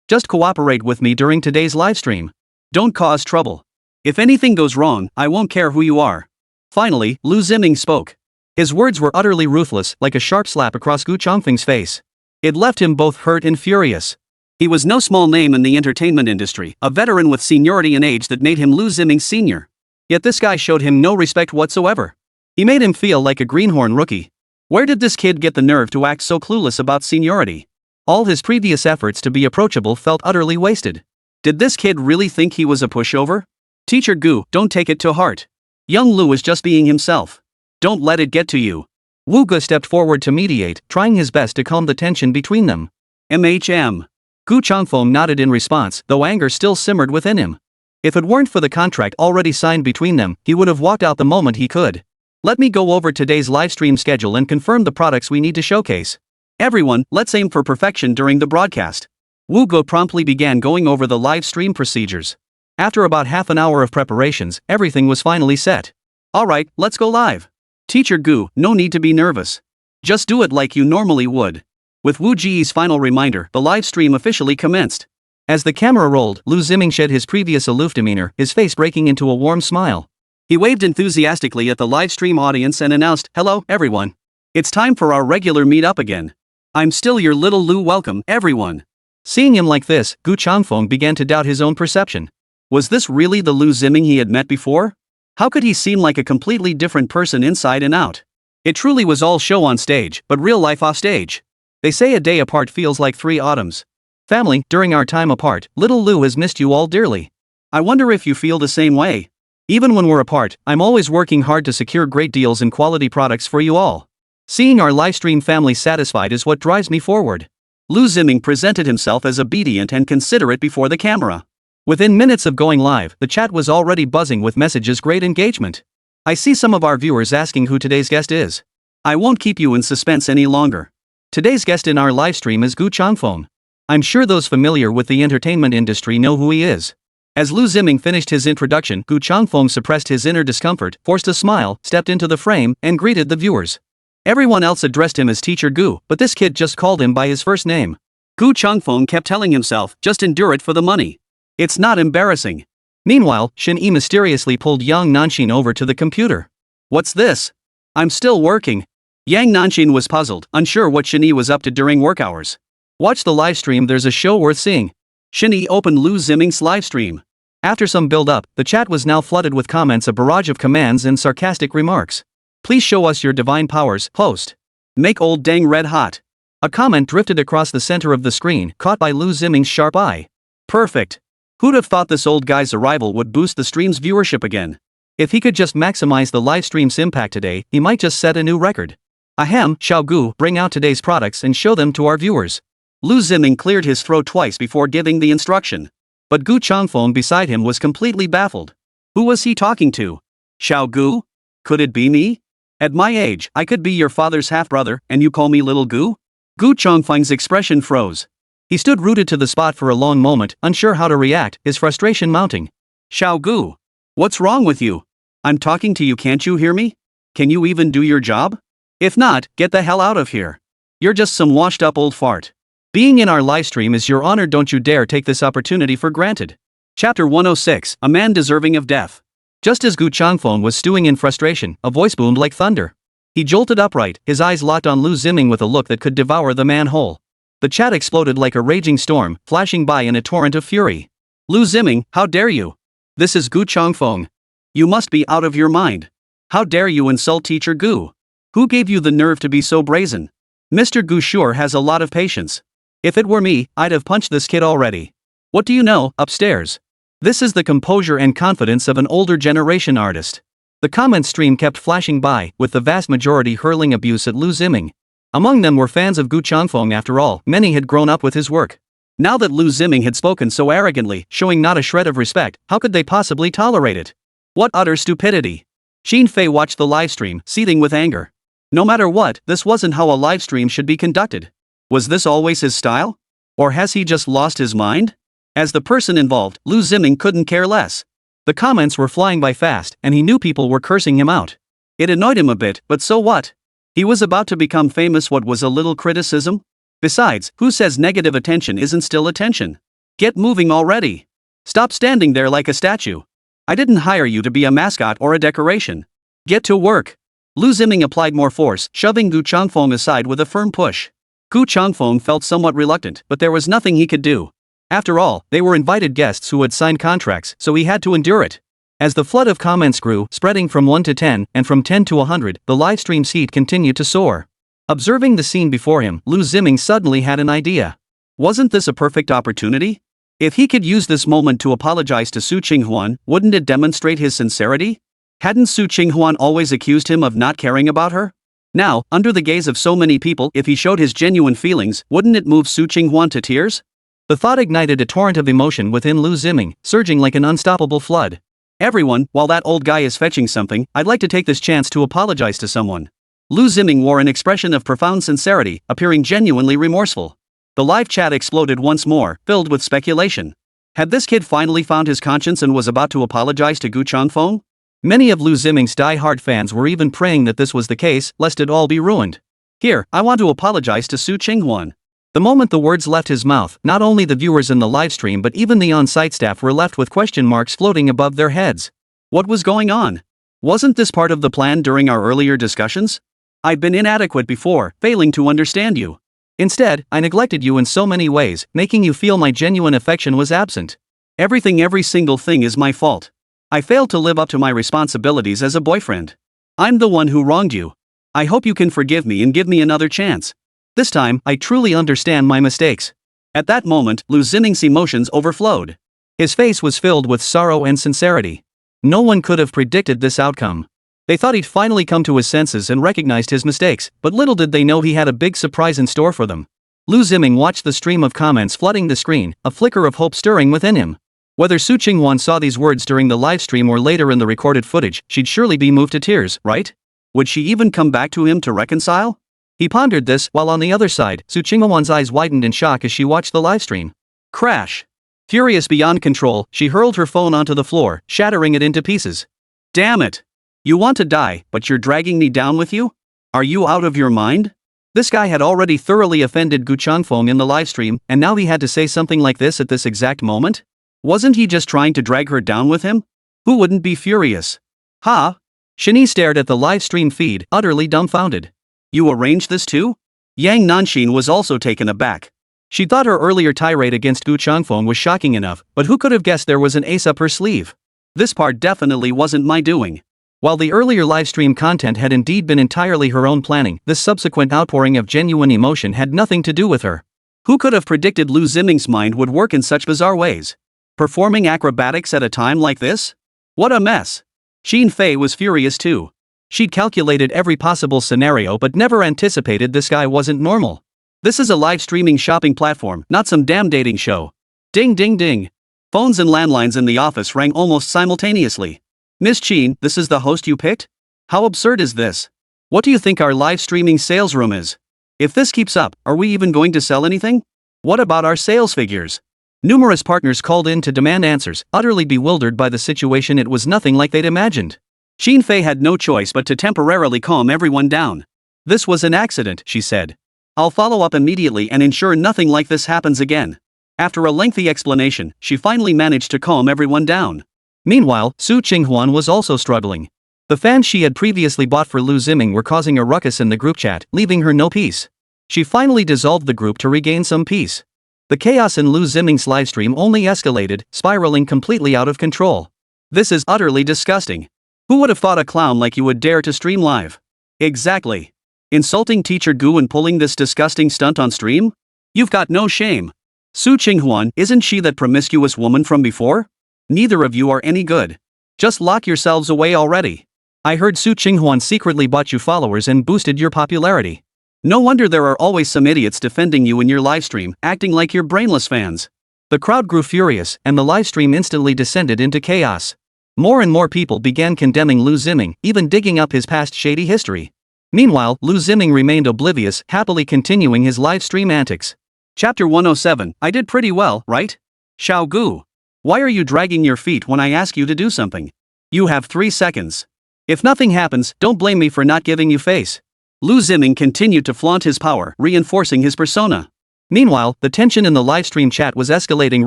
Just cooperate with me during today's livestream. Don't cause trouble. If anything goes wrong, I won't care who you are. Finally, Liu Ziming spoke. His words were utterly ruthless, like a sharp slap across Gu Changfeng's face. It left him both hurt and furious. He was no small name in the entertainment industry, a veteran with seniority and age that made him Liu Ziming's senior. Yet this guy showed him no respect whatsoever. He made him feel like a greenhorn rookie. Where did this kid get the nerve to act so clueless about seniority? All his previous efforts to be approachable felt utterly wasted. Did this kid really think he was a pushover? Teacher Gu, don't take it to heart. Young Liu was just being himself. Don't let it get to you. Wu Ge stepped forward to mediate, trying his best to calm the tension between them. Gu Changfeng nodded in response, though anger still simmered within him. If it weren't for the contract already signed between them, he would have walked out the moment he could. Let me go over today's livestream schedule and confirm the products we need to showcase. Everyone, let's aim for perfection during the broadcast. Wu Ge promptly began going over the live stream procedures. After about half an hour of preparations, everything was finally set. Alright, let's go live. Teacher Gu, no need to be nervous. Just do it like you normally would. With Wu Ji's final reminder, the live stream officially commenced. As the camera rolled, Liu Ziming shed his previous aloof demeanor, his face breaking into a warm smile. He waved enthusiastically at the livestream audience and announced, "Hello, everyone. It's time for our regular meet-up again. I'm still your little Lu, welcome, everyone." Seeing him like this, Gu Changfeng began to doubt his own perception. Was this really the Liu Ziming he had met before? How could he seem like a completely different person inside and out? It truly was all show on stage, but real life off stage. They say a day apart feels like 3 autumns. Family, during our time apart, little Lu has missed you all dearly. I wonder if you feel the same way. Even when we're apart, I'm always working hard to secure great deals and quality products for you all. Seeing our livestream family satisfied is what drives me forward. Liu Ziming presented himself as obedient and considerate before the camera. Within minutes of going live, the chat was already buzzing with messages. Great engagement. I see some of our viewers asking who today's guest is. I won't keep you in suspense any longer. Today's guest in our livestream is Gu Changfeng. I'm sure those familiar with the entertainment industry know who he is. As Liu Ziming finished his introduction, Gu Changfeng suppressed his inner discomfort, forced a smile, stepped into the frame, and greeted the viewers. Everyone else addressed him as Teacher Gu, but this kid just called him by his first name. Gu Changfeng kept telling himself, just endure it for the money. It's not embarrassing. Meanwhile, Shen Yi mysteriously pulled Yang Nanxin over to the computer. What's this? I'm still working. Yang Nanxin was puzzled, unsure what Shen Yi was up to during work hours. Watch the livestream, there's a show worth seeing. Shen Yi opened Liu Ziming's livestream. After some build-up, the chat was now flooded with comments, a barrage of commands and sarcastic remarks. Please show us your divine powers, post. Make old dang red hot. A comment drifted across the center of the screen, caught by Liu Ziming's sharp eye. Perfect. Who'd have thought this old guy's arrival would boost the stream's viewership again? If he could just maximize the live stream's impact today, he might just set a new record. Ahem, Xiao Gu, bring out today's products and show them to our viewers. Liu Ziming cleared his throat twice before giving the instruction. But Gu Changfeng beside him was completely baffled. Who was he talking to? Xiao Gu? Could it be me? At my age, I could be your father's half-brother, and you call me little Gu? Gu Changfeng's expression froze. He stood rooted to the spot for a long moment, unsure how to react, his frustration mounting. Xiao Gu, what's wrong with you? I'm talking to you, can't you hear me? Can you even do your job? If not, get the hell out of here. You're just some washed-up old fart. Being in our livestream is your honor, don't you dare take this opportunity for granted. Chapter 106, A Man Deserving of Death. Just as Gu Changfeng was stewing in frustration, a voice boomed like thunder. He jolted upright, his eyes locked on Liu Ziming with a look that could devour the man whole. The chat exploded like a raging storm, flashing by in a torrent of fury. Liu Ziming, how dare you? This is Gu Changfeng. You must be out of your mind. How dare you insult Teacher Gu? Who gave you the nerve to be so brazen? Mr. Gu sure has a lot of patience. If it were me, I'd have punched this kid already. What do you know, upstairs? This is the composure and confidence of an older generation artist. The comment stream kept flashing by, with the vast majority hurling abuse at Liu Ziming. Among them were fans of Gu Changfeng. After all, many had grown up with his work. Now that Liu Ziming had spoken so arrogantly, showing not a shred of respect, how could they possibly tolerate it? What utter stupidity! Xin Fei watched the livestream, seething with anger. No matter what, this wasn't how a livestream should be conducted. Was this always his style? Or has he just lost his mind? As the person involved, Liu Ziming couldn't care less. The comments were flying by fast, and he knew people were cursing him out. It annoyed him a bit, but so what? He was about to become famous. What was a little criticism? Besides, who says negative attention isn't still attention? Get moving already. Stop standing there like a statue. I didn't hire you to be a mascot or a decoration. Get to work. Liu Ziming applied more force, shoving Gu Changfeng aside with a firm push. Gu Changfeng felt somewhat reluctant, but there was nothing he could do. After all, they were invited guests who had signed contracts, so he had to endure it. As the flood of comments grew, spreading from 1 to 10, and from 10 to 100, the livestream's heat continued to soar. Observing the scene before him, Liu Ziming suddenly had an idea. Wasn't this a perfect opportunity? If he could use this moment to apologize to Su Qinghuan, wouldn't it demonstrate his sincerity? Hadn't Su Qinghuan always accused him of not caring about her? Now, under the gaze of so many people, if he showed his genuine feelings, wouldn't it move Su Qinghuan to tears? The thought ignited a torrent of emotion within Liu Ziming, surging like an unstoppable flood. Everyone, while that old guy is fetching something, I'd like to take this chance to apologize to someone. Liu Ziming wore an expression of profound sincerity, appearing genuinely remorseful. The live chat exploded once more, filled with speculation. Had this kid finally found his conscience and was about to apologize to Gu Changfeng? Many of Liu Ziming's die-hard fans were even praying that this was the case, lest it all be ruined. Here, I want to apologize to Su Qinghuan. The moment the words left his mouth, not only the viewers in the livestream but even the on-site staff were left with question marks floating above their heads. What was going on? Wasn't this part of the plan during our earlier discussions? I've been inadequate before, failing to understand you. Instead, I neglected you in so many ways, making you feel my genuine affection was absent. Every single thing is my fault. I failed to live up to my responsibilities as a boyfriend. I'm the one who wronged you. I hope you can forgive me and give me another chance. This time, I truly understand my mistakes. At that moment, Liu Ziming's emotions overflowed. His face was filled with sorrow and sincerity. No one could have predicted this outcome. They thought he'd finally come to his senses and recognized his mistakes, but little did they know he had a big surprise in store for them. Liu Ziming watched the stream of comments flooding the screen, a flicker of hope stirring within him. Whether Su Qinghuan saw these words during the livestream or later in the recorded footage, she'd surely be moved to tears, right? Would she even come back to him to reconcile? He pondered this, while on the other side, Su Qinghuan's eyes widened in shock as she watched the livestream. Crash! Furious beyond control, she hurled her phone onto the floor, shattering it into pieces. Damn it! You want to die, but you're dragging me down with you? Are you out of your mind? This guy had already thoroughly offended Gu Changfeng in the livestream, and now he had to say something like this at this exact moment? Wasn't he just trying to drag her down with him? Who wouldn't be furious? Ha! Shen Yi stared at the livestream feed, utterly dumbfounded. You arranged this too? Yang Nanxin was also taken aback. She thought her earlier tirade against Gu Changfeng was shocking enough, but who could have guessed there was an ace up her sleeve? This part definitely wasn't my doing. While the earlier livestream content had indeed been entirely her own planning, this subsequent outpouring of genuine emotion had nothing to do with her. Who could have predicted Liu Ziming's mind would work in such bizarre ways? Performing acrobatics at a time like this? What a mess! Xin Fei was furious too. She'd calculated every possible scenario but never anticipated this guy wasn't normal. This is a live streaming shopping platform, not some damn dating show. Ding ding ding. Phones and landlines in the office rang almost simultaneously. Miss Qin, this is the host you picked? How absurd is this? What do you think our live streaming sales room is? If this keeps up, are we even going to sell anything? What about our sales figures? Numerous partners called in to demand answers, utterly bewildered by the situation. It was nothing like they'd imagined. Xin Fei had no choice but to temporarily calm everyone down. This was an accident, she said. I'll follow up immediately and ensure nothing like this happens again. After a lengthy explanation, she finally managed to calm everyone down. Meanwhile, Su Qinghuan was also struggling. The fans she had previously bought for Liu Ziming were causing a ruckus in the group chat, leaving her no peace. She finally dissolved the group to regain some peace. The chaos in Liu Ziming's livestream only escalated, spiraling completely out of control. This is utterly disgusting. Who would have thought a clown like you would dare to stream live? Exactly. Insulting Teacher Gu and pulling this disgusting stunt on stream? You've got no shame. Su Qinghuan, isn't she that promiscuous woman from before? Neither of you are any good. Just lock yourselves away already. I heard Su Qinghuan secretly bought you followers and boosted your popularity. No wonder there are always some idiots defending you in your livestream, acting like you're brainless fans. The crowd grew furious, and the livestream instantly descended into chaos. More and more people began condemning Liu Ziming, even digging up his past shady history. Meanwhile, Liu Ziming remained oblivious, happily continuing his livestream antics. Chapter 107, I did pretty well, right? Xiao Gu. Why are you dragging your feet when I ask you to do something? You have 3 seconds. If nothing happens, don't blame me for not giving you face. Liu Ziming continued to flaunt his power, reinforcing his persona. Meanwhile, the tension in the livestream chat was escalating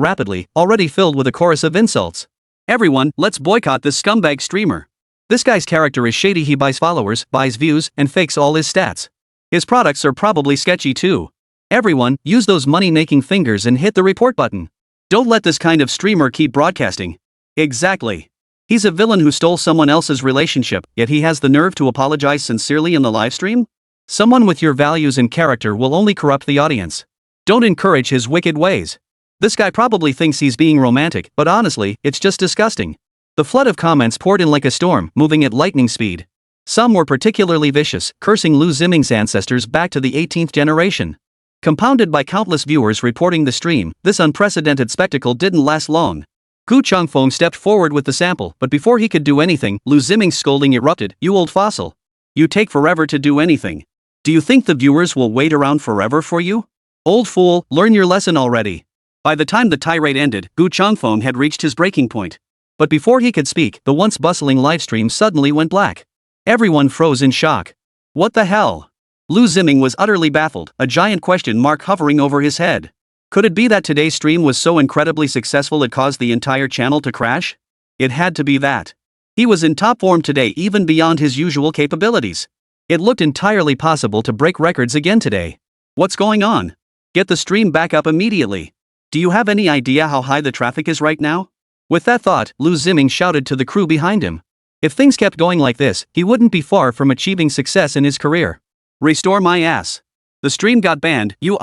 rapidly, already filled with a chorus of insults. Everyone, let's boycott this scumbag streamer. This guy's character is shady. He buys followers, buys views, and fakes all his stats. His products are probably sketchy too. Everyone, use those money-making fingers and hit the report button. Don't let this kind of streamer keep broadcasting. Exactly. He's a villain who stole someone else's relationship, yet he has the nerve to apologize sincerely in the livestream? Someone with your values and character will only corrupt the audience. Don't encourage his wicked ways. This guy probably thinks he's being romantic, but honestly, it's just disgusting. The flood of comments poured in like a storm, moving at lightning speed. Some were particularly vicious, cursing Liu Ziming's ancestors back to the 18th generation. Compounded by countless viewers reporting the stream, this unprecedented spectacle didn't last long. Gu Changfeng stepped forward with the sample, but before he could do anything, Liu Ziming's scolding erupted. You old fossil. You take forever to do anything. Do you think the viewers will wait around forever for you? Old fool, learn your lesson already. By the time the tirade ended, Gu Changfeng had reached his breaking point. But before he could speak, the once bustling livestream suddenly went black. Everyone froze in shock. What the hell? Liu Ziming was utterly baffled, a giant question mark hovering over his head. Could it be that today's stream was so incredibly successful it caused the entire channel to crash? It had to be that. He was in top form today, even beyond his usual capabilities. It looked entirely possible to break records again today. What's going on? Get the stream back up immediately. Do you have any idea how high the traffic is right now? With that thought, Liu Ziming shouted to the crew behind him. If things kept going like this, he wouldn't be far from achieving success in his career. Restore my ass. The stream got banned, you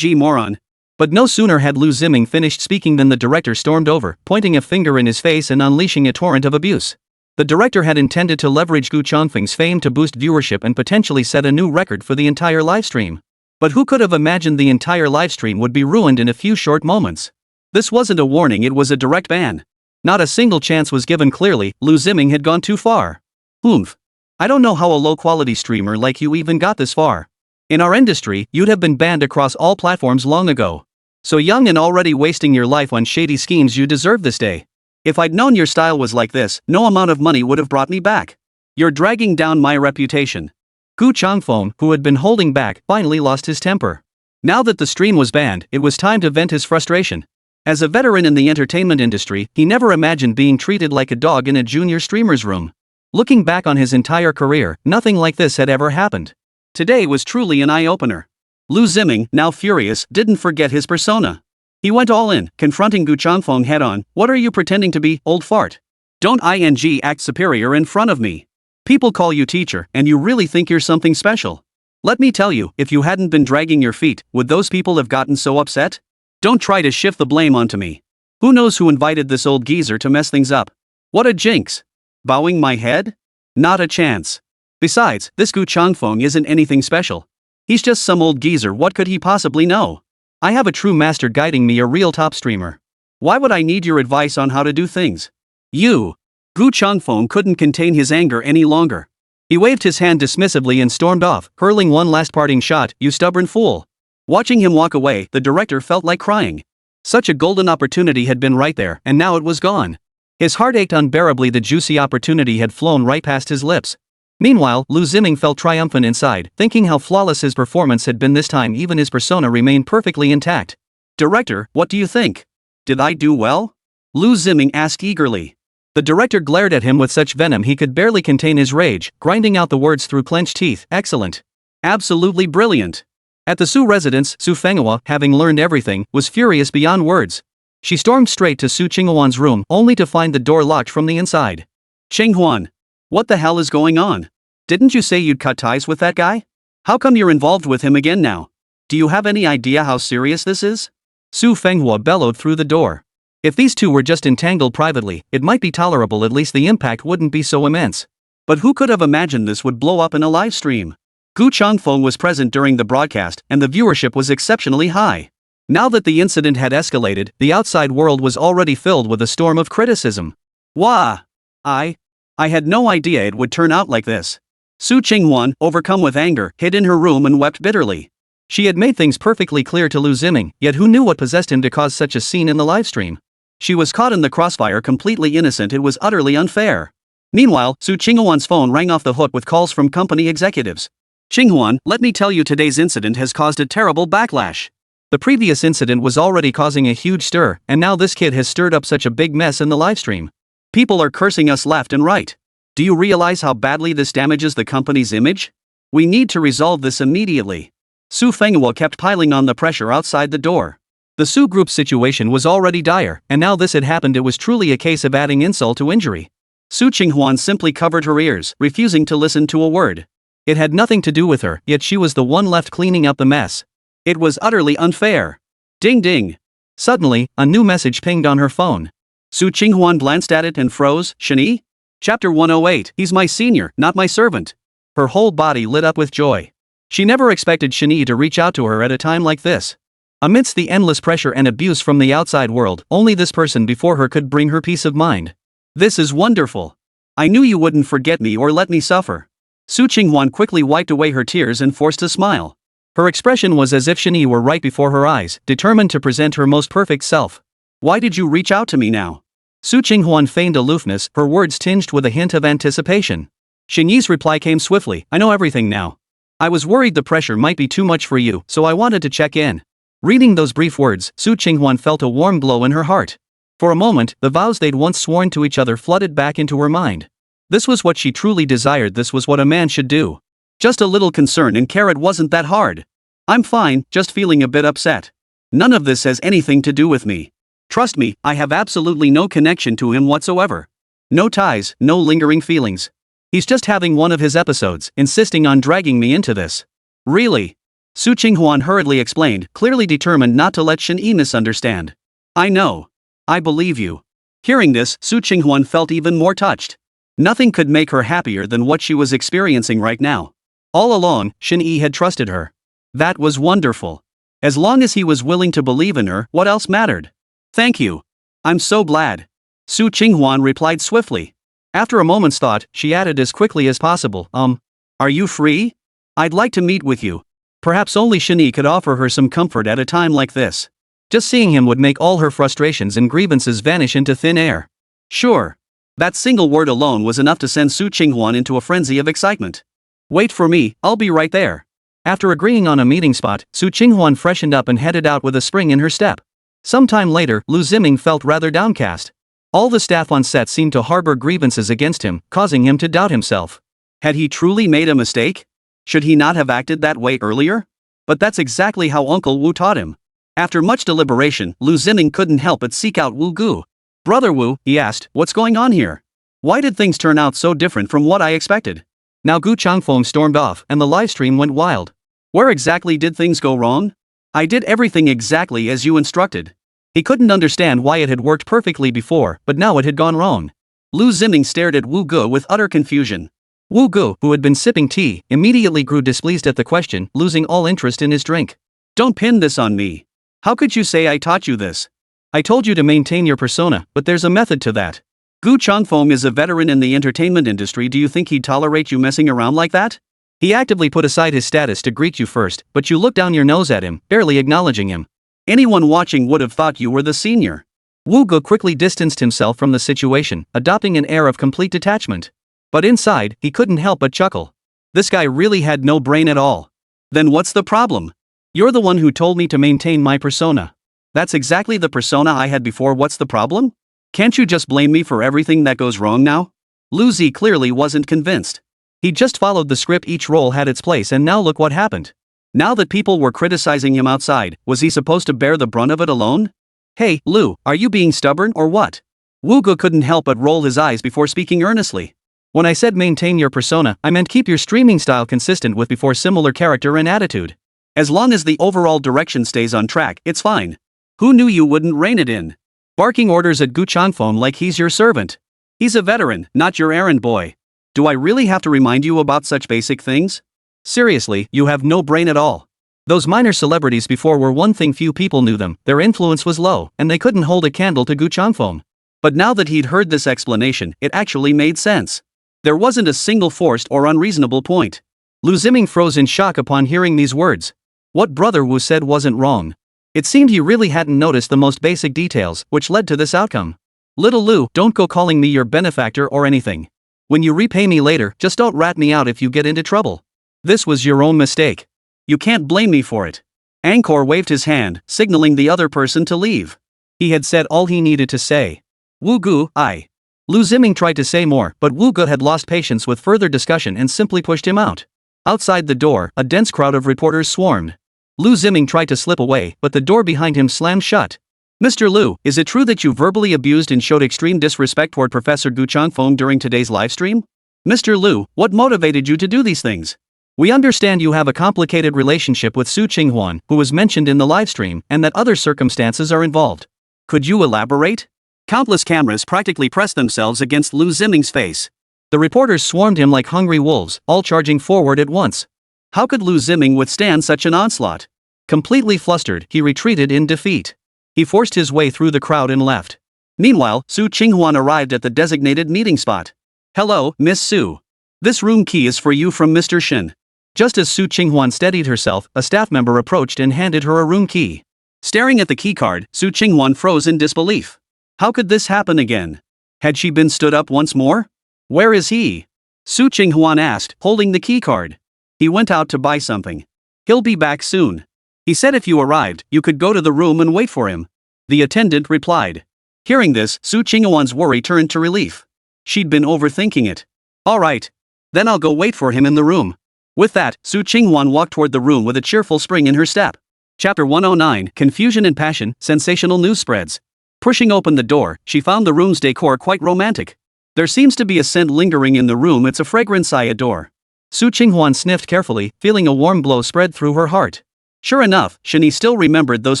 moron. But no sooner had Liu Ziming finished speaking than the director stormed over, pointing a finger in his face and unleashing a torrent of abuse. The director had intended to leverage Gu Chongfeng's fame to boost viewership and potentially set a new record for the entire livestream. But who could have imagined the entire livestream would be ruined in a few short moments? This wasn't a warning, it was a direct ban. Not a single chance was given. Clearly, Liu Ziming had gone too far. Oomph. I don't know how a low-quality streamer like you even got this far. In our industry, you'd have been banned across all platforms long ago. So young and already wasting your life on shady schemes, you deserve this day. If I'd known your style was like this, no amount of money would have brought me back. You're dragging down my reputation. Gu Chongfeng, who had been holding back, finally lost his temper. Now that the stream was banned, it was time to vent his frustration. As a veteran in the entertainment industry, he never imagined being treated like a dog in a junior streamer's room. Looking back on his entire career, nothing like this had ever happened. Today was truly an eye-opener. Liu Ziming, now furious, didn't forget his persona. He went all in, confronting Gu Chongfeng head-on. What are you pretending to be, old fart? Don't act superior in front of me. People call you teacher, and you really think you're something special. Let me tell you, if you hadn't been dragging your feet, would those people have gotten so upset? Don't try to shift the blame onto me. Who knows who invited this old geezer to mess things up? What a jinx. Bowing my head? Not a chance. Besides, this Gu Chongfeng isn't anything special. He's just some old geezer. What could he possibly know? I have a true master guiding me, a real top streamer. Why would I need your advice on how to do things? You. Gu Chongfeng couldn't contain his anger any longer. He waved his hand dismissively and stormed off, hurling one last parting shot. You stubborn fool. Watching him walk away, the director felt like crying. Such a golden opportunity had been right there, and now it was gone. His heart ached unbearably. The juicy opportunity had flown right past his lips. Meanwhile, Liu Ziming felt triumphant inside, thinking how flawless his performance had been this time. Even his persona remained perfectly intact. Director, what do you think? Did I do well? Liu Ziming asked eagerly. The director glared at him with such venom he could barely contain his rage, grinding out the words through clenched teeth. Excellent. Absolutely brilliant. At the Su residence, Su Qinghuan, having learned everything, was furious beyond words. She stormed straight to Su Qinghuan's room, only to find the door locked from the inside. Qinghuan. What the hell is going on? Didn't you say you'd cut ties with that guy? How come you're involved with him again now? Do you have any idea how serious this is? Su Qinghuan bellowed through the door. If these two were just entangled privately, it might be tolerable, at least the impact wouldn't be so immense. But who could have imagined this would blow up in a live stream? Gu Chongfeng was present during the broadcast, and the viewership was exceptionally high. Now that the incident had escalated, the outside world was already filled with a storm of criticism. Wah! I had no idea it would turn out like this. Su Qinghuan, overcome with anger, hid in her room and wept bitterly. She had made things perfectly clear to Liu Ziming, yet who knew what possessed him to cause such a scene in the livestream? She was caught in the crossfire, completely innocent. It was utterly unfair. Meanwhile, Su Qinghuan's phone rang off the hook with calls from company executives. Qinghuan, let me tell you, today's incident has caused a terrible backlash. The previous incident was already causing a huge stir, and now this kid has stirred up such a big mess in the livestream. People are cursing us left and right. Do you realize how badly this damages the company's image? We need to resolve this immediately. Su Qinghuan kept piling on the pressure outside the door. The Su Group's situation was already dire, and now this had happened. It was truly a case of adding insult to injury. Su Qinghuan simply covered her ears, refusing to listen to a word. It had nothing to do with her, yet she was the one left cleaning up the mess. It was utterly unfair. Ding ding. Suddenly, a new message pinged on her phone. Su Qinghuan glanced at it and froze. Shen Yi? Chapter 108. He's my senior, not my servant. Her whole body lit up with joy. She never expected Shen Yi to reach out to her at a time like this. Amidst the endless pressure and abuse from the outside world, only this person before her could bring her peace of mind. This is wonderful. I knew you wouldn't forget me or let me suffer. Su Qinghuan quickly wiped away her tears and forced a smile. Her expression was as if Shen Yi were right before her eyes, determined to present her most perfect self. Why did you reach out to me now? Su Qinghuan feigned aloofness, her words tinged with a hint of anticipation. Shen Yi's reply came swiftly. I know everything now. I was worried the pressure might be too much for you, so I wanted to check in. Reading those brief words, Su Qinghuan felt a warm glow in her heart. For a moment, the vows they'd once sworn to each other flooded back into her mind. This was what she truly desired, this was what a man should do. Just a little concern and care, it wasn't that hard. I'm fine, just feeling a bit upset. None of this has anything to do with me. Trust me, I have absolutely no connection to him whatsoever. No ties, no lingering feelings. He's just having one of his episodes, insisting on dragging me into this. Really? Su Qinghuan hurriedly explained, clearly determined not to let Shen Yi misunderstand. I know. I believe you. Hearing this, Su Qinghuan felt even more touched. Nothing could make her happier than what she was experiencing right now. All along, Shen Yi had trusted her. That was wonderful. As long as he was willing to believe in her, what else mattered? Thank you. I'm so glad. Su Qinghuan replied swiftly. After a moment's thought, she added as quickly as possible, are you free? I'd like to meet with you. Perhaps only Shen Yi could offer her some comfort at a time like this. Just seeing him would make all her frustrations and grievances vanish into thin air. Sure. That single word alone was enough to send Su Qinghuan into a frenzy of excitement. Wait for me, I'll be right there. After agreeing on a meeting spot, Su Qinghuan freshened up and headed out with a spring in her step. Sometime later, Liu Ziming felt rather downcast. All the staff on set seemed to harbor grievances against him, causing him to doubt himself. Had he truly made a mistake? Should he not have acted that way earlier? But that's exactly how Uncle Wu taught him. After much deliberation, Liu Ziming couldn't help but seek out Wu Gu. Brother Wu, he asked, what's going on here? Why did things turn out so different from what I expected? Now Gu Changfeng stormed off, and the livestream went wild. Where exactly did things go wrong? I did everything exactly as you instructed. He couldn't understand why it had worked perfectly before, but now it had gone wrong. Liu Ziming stared at Wu Gu with utter confusion. Wu Gu, who had been sipping tea, immediately grew displeased at the question, losing all interest in his drink. Don't pin this on me. How could you say I taught you this? I told you to maintain your persona, but there's a method to that. Gu Changfeng is a veteran in the entertainment industry. Do you think he'd tolerate you messing around like that? He actively put aside his status to greet you first, but you looked down your nose at him, barely acknowledging him. Anyone watching would have thought you were the senior. Wu Gu quickly distanced himself from the situation, adopting an air of complete detachment. But inside, he couldn't help but chuckle. This guy really had no brain at all. Then what's the problem? You're the one who told me to maintain my persona. That's exactly the persona I had before. What's the problem? Can't you just blame me for everything that goes wrong now? Liu Zi clearly wasn't convinced. He just followed the script, each role had its place, and now look what happened. Now that people were criticizing him outside, was he supposed to bear the brunt of it alone? Hey, Liu, are you being stubborn or what? Wu Gu couldn't help but roll his eyes before speaking earnestly. When I said maintain your persona, I meant keep your streaming style consistent with before, similar character and attitude. As long as the overall direction stays on track, it's fine. Who knew you wouldn't rein it in? Barking orders at Gu Changfeng like he's your servant. He's a veteran, not your errand boy. Do I really have to remind you about such basic things? Seriously, you have no brain at all. Those minor celebrities before were one thing, few people knew them, their influence was low, and they couldn't hold a candle to Gu Changfeng. But now that he'd heard this explanation, it actually made sense. There wasn't a single forced or unreasonable point. Liu Ziming froze in shock upon hearing these words. What Brother Wu said wasn't wrong. It seemed he really hadn't noticed the most basic details, which led to this outcome. Little Liu, don't go calling me your benefactor or anything. When you repay me later, just don't rat me out if you get into trouble. This was your own mistake. You can't blame me for it. Angkor waved his hand, signaling the other person to leave. He had said all he needed to say. Wu Gu, Liu Ziming tried to say more, but Wu Gu had lost patience with further discussion and simply pushed him out. Outside the door, a dense crowd of reporters swarmed. Liu Ziming tried to slip away, but the door behind him slammed shut. Mr. Liu, is it true that you verbally abused and showed extreme disrespect toward Professor Gu Changfeng during today's livestream? Mr. Liu, what motivated you to do these things? We understand you have a complicated relationship with Su Qinghuan, who was mentioned in the livestream, and that other circumstances are involved. Could you elaborate? Countless cameras practically pressed themselves against Liu Ziming's face. The reporters swarmed him like hungry wolves, all charging forward at once. How could Liu Ziming withstand such an onslaught? Completely flustered, he retreated in defeat. He forced his way through the crowd and left. Meanwhile, Su Qinghuan arrived at the designated meeting spot. Hello, Miss Su. This room key is for you from Mr. Shen. Just as Su Qinghuan steadied herself, a staff member approached and handed her a room key. Staring at the keycard, Su Qinghuan froze in disbelief. How could this happen again? Had she been stood up once more? Where is he? Su Qinghuan asked, holding the keycard. He went out to buy something. He'll be back soon. He said if you arrived, you could go to the room and wait for him. The attendant replied. Hearing this, Su Qinghuan's worry turned to relief. She'd been overthinking it. Alright. Then I'll go wait for him in the room. With that, Su Qinghuan walked toward the room with a cheerful spring in her step. Chapter 109, Confusion and Passion, Sensational News Spreads. Pushing open the door, she found the room's decor quite romantic. There seems to be a scent lingering in the room. It's a fragrance I adore. Su Qinghuan sniffed carefully, feeling a warm glow spread through her heart. Sure enough, Shen Yi still remembered those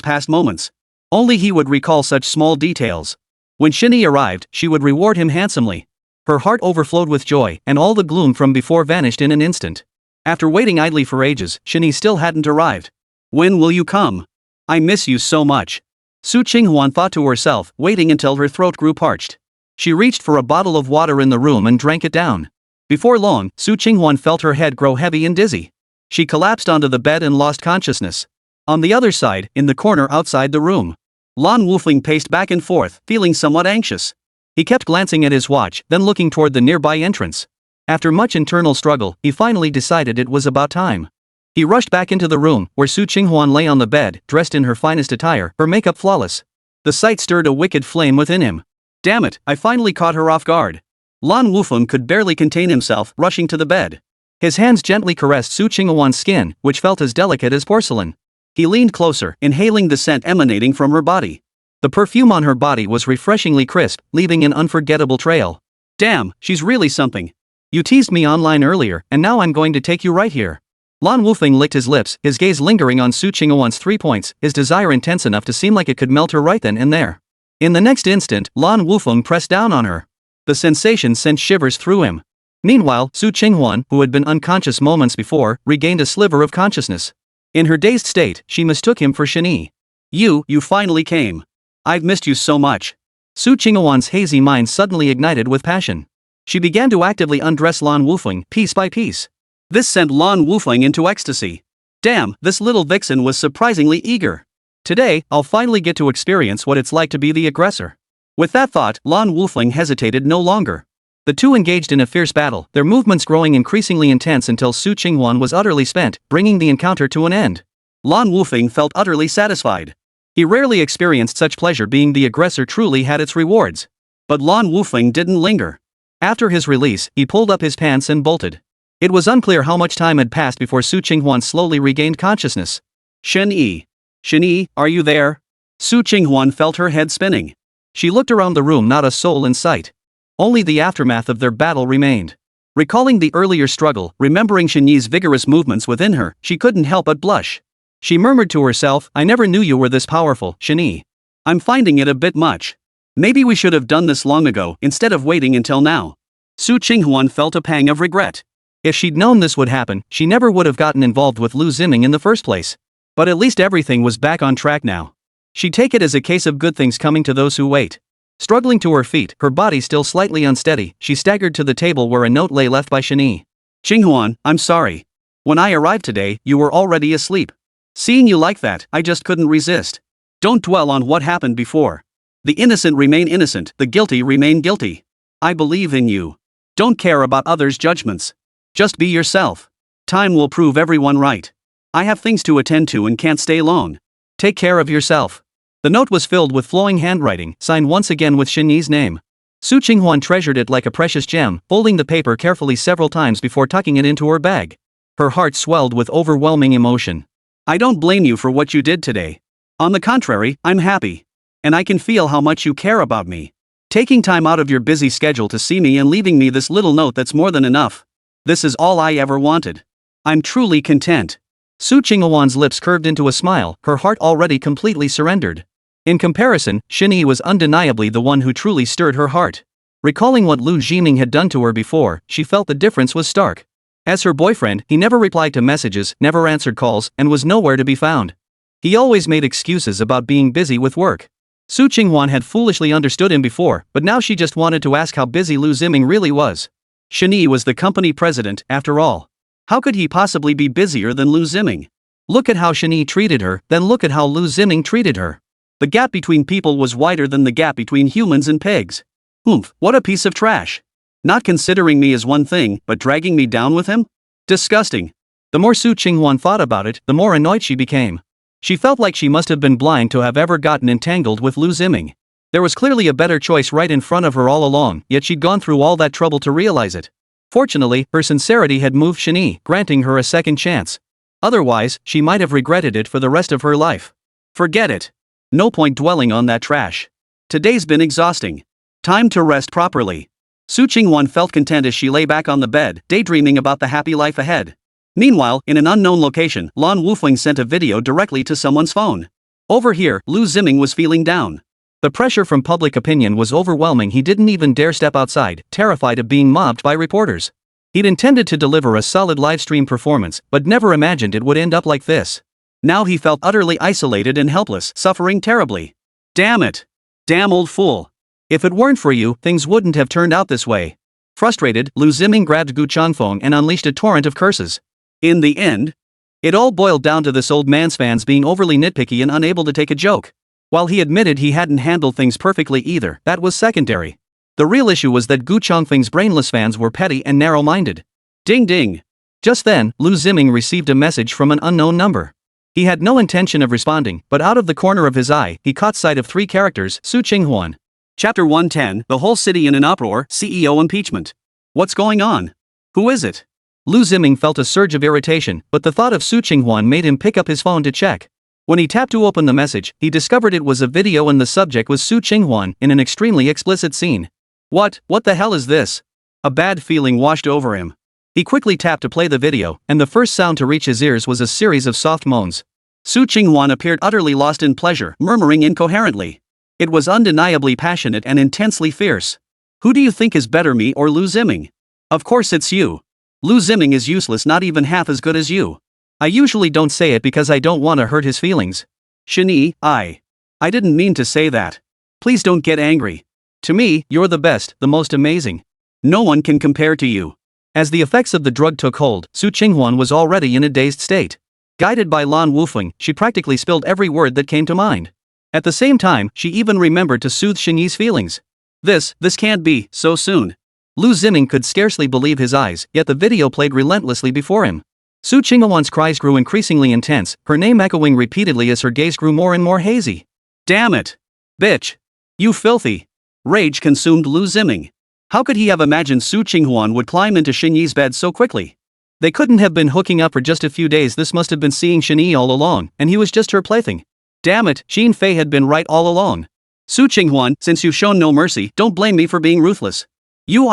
past moments. Only he would recall such small details. When Shen Yi arrived, she would reward him handsomely. Her heart overflowed with joy, and all the gloom from before vanished in an instant. After waiting idly for ages, Shen Yi still hadn't arrived. When will you come? I miss you so much. Su Qinghuan thought to herself, waiting until her throat grew parched. She reached for a bottle of water in the room and drank it down. Before long, Su Qinghuan felt her head grow heavy and dizzy. She collapsed onto the bed and lost consciousness. On the other side, in the corner outside the room, Lan Wufeng paced back and forth, feeling somewhat anxious. He kept glancing at his watch, then looking toward the nearby entrance. After much internal struggle, he finally decided it was about time. He rushed back into the room, where Su Qinghuan lay on the bed, dressed in her finest attire, her makeup flawless. The sight stirred a wicked flame within him. Damn it, I finally caught her off guard. Lan Wufeng could barely contain himself, rushing to the bed. His hands gently caressed Su Qinghuan's skin, which felt as delicate as porcelain. He leaned closer, inhaling the scent emanating from her body. The perfume on her body was refreshingly crisp, leaving an unforgettable trail. Damn, she's really something. You teased me online earlier, and now I'm going to take you right here. Lan Wufeng licked his lips, his gaze lingering on Su Qinghuan's 3 points, his desire intense enough to seem like it could melt her right then and there. In the next instant, Lan Wufeng pressed down on her. The sensation sent shivers through him. Meanwhile, Su Qinghuan, who had been unconscious moments before, regained a sliver of consciousness. In her dazed state, she mistook him for Shen Yi. You finally came. I've missed you so much. Su Qinghuan's hazy mind suddenly ignited with passion. She began to actively undress Lan Wufeng, piece by piece. This sent Lan Wufeng into ecstasy. Damn, this little vixen was surprisingly eager. Today, I'll finally get to experience what it's like to be the aggressor. With that thought, Lan Wufeng hesitated no longer. The two engaged in a fierce battle, their movements growing increasingly intense until Su Qinghuan was utterly spent, bringing the encounter to an end. Lan Wufeng felt utterly satisfied. He rarely experienced such pleasure. Being the aggressor truly had its rewards. But Lan Wufeng didn't linger. After his release, he pulled up his pants and bolted. It was unclear how much time had passed before Su Qinghuan slowly regained consciousness. Shen Yi. Shen Yi, are you there? Su Qinghuan felt her head spinning. She looked around the room, not a soul in sight. Only the aftermath of their battle remained. Recalling the earlier struggle, remembering Shen Yi's vigorous movements within her, she couldn't help but blush. She murmured to herself, I never knew you were this powerful, Shen Yi. I'm finding it a bit much. Maybe we should have done this long ago, instead of waiting until now. Su Qinghuan felt a pang of regret. If she'd known this would happen, she never would have gotten involved with Liu Ziming in the first place. But at least everything was back on track now. She'd take it as a case of good things coming to those who wait. Struggling to her feet, her body still slightly unsteady, she staggered to the table where a note lay left by Shen Yi. Qinghuan, I'm sorry. When I arrived today, you were already asleep. Seeing you like that, I just couldn't resist. Don't dwell on what happened before. The innocent remain innocent, the guilty remain guilty. I believe in you. Don't care about others' judgments. Just be yourself. Time will prove everyone right. I have things to attend to and can't stay long. Take care of yourself. The note was filled with flowing handwriting, signed once again with Shen Yi's name. Su Qinghuan treasured it like a precious gem, folding the paper carefully several times before tucking it into her bag. Her heart swelled with overwhelming emotion. I don't blame you for what you did today. On the contrary, I'm happy. And I can feel how much you care about me. Taking time out of your busy schedule to see me and leaving me this little note, that's more than enough. This is all I ever wanted. I'm truly content. Su Qinghuan's lips curved into a smile, her heart already completely surrendered. In comparison, Shen Yi was undeniably the one who truly stirred her heart. Recalling what Liu Ziming had done to her before, she felt the difference was stark. As her boyfriend, he never replied to messages, never answered calls, and was nowhere to be found. He always made excuses about being busy with work. Su Qinghuan had foolishly understood him before, but now she just wanted to ask how busy Liu Ziming really was. Shen Yi was the company president, after all. How could he possibly be busier than Liu Ziming? Look at how Shen Yi treated her, then look at how Liu Ziming treated her. The gap between people was wider than the gap between humans and pigs. Oomph, what a piece of trash. Not considering me as one thing, but dragging me down with him? Disgusting. The more Su Qinghuan thought about it, the more annoyed she became. She felt like she must have been blind to have ever gotten entangled with Liu Ziming. There was clearly a better choice right in front of her all along, yet she'd gone through all that trouble to realize it. Fortunately, her sincerity had moved Shen Yi, granting her a second chance. Otherwise, she might have regretted it for the rest of her life. Forget it. No point dwelling on that trash. Today's been exhausting. Time to rest properly. Su Qinghuan felt content as she lay back on the bed, daydreaming about the happy life ahead. Meanwhile, in an unknown location, Lan Wufeng sent a video directly to someone's phone. Over here, Liu Ziming was feeling down. The pressure from public opinion was overwhelming. He didn't even dare step outside, terrified of being mobbed by reporters. He'd intended to deliver a solid livestream performance, but never imagined it would end up like this. Now he felt utterly isolated and helpless, suffering terribly. Damn it! Damn old fool! If it weren't for you, things wouldn't have turned out this way. Frustrated, Liu Ziming grabbed Gu Changfeng and unleashed a torrent of curses. In the end, it all boiled down to this old man's fans being overly nitpicky and unable to take a joke. While he admitted he hadn't handled things perfectly either, that was secondary. The real issue was that Gu Changfeng's brainless fans were petty and narrow-minded. Ding ding! Just then, Liu Ziming received a message from an unknown number. He had no intention of responding, but out of the corner of his eye, he caught sight of 3 characters: Su Qinghuan. Chapter 110, The whole city in an uproar, CEO impeachment. What's going on? Who is it? Liu Ziming felt a surge of irritation, but the thought of Su Qinghuan made him pick up his phone to check. When he tapped to open the message, he discovered it was a video and the subject was Su Qinghuan in an extremely explicit scene. What the hell is this? A bad feeling washed over him. He quickly tapped to play the video, and the first sound to reach his ears was a series of soft moans. Su Qinghuan appeared utterly lost in pleasure, murmuring incoherently. It was undeniably passionate and intensely fierce. Who do you think is better, me or Liu Ziming? Of course it's you. Liu Ziming is useless, not even half as good as you. I usually don't say it because I don't want to hurt his feelings. Shen Yi, I didn't mean to say that. Please don't get angry. To me, you're the best, the most amazing. No one can compare to you. As the effects of the drug took hold, Su Qinghuan was already in a dazed state. Guided by Lan Wufeng, she practically spilled every word that came to mind. At the same time, she even remembered to soothe Shen Yi's feelings. This can't be, so soon. Liu Ziming could scarcely believe his eyes, yet the video played relentlessly before him. Su Qinghuan's cries grew increasingly intense, her name echoing repeatedly as her gaze grew more and more hazy. Damn it! Bitch! You filthy! Rage consumed Liu Ziming. How could he have imagined Su Qinghuan would climb into Shen Yi's bed so quickly? They couldn't have been hooking up for just a few days. This must have been seeing Shen Yi all along, and he was just her plaything. Damn it, Xin Fei had been right all along. Su Qinghuan, since you've shown no mercy, don't blame me for being ruthless. You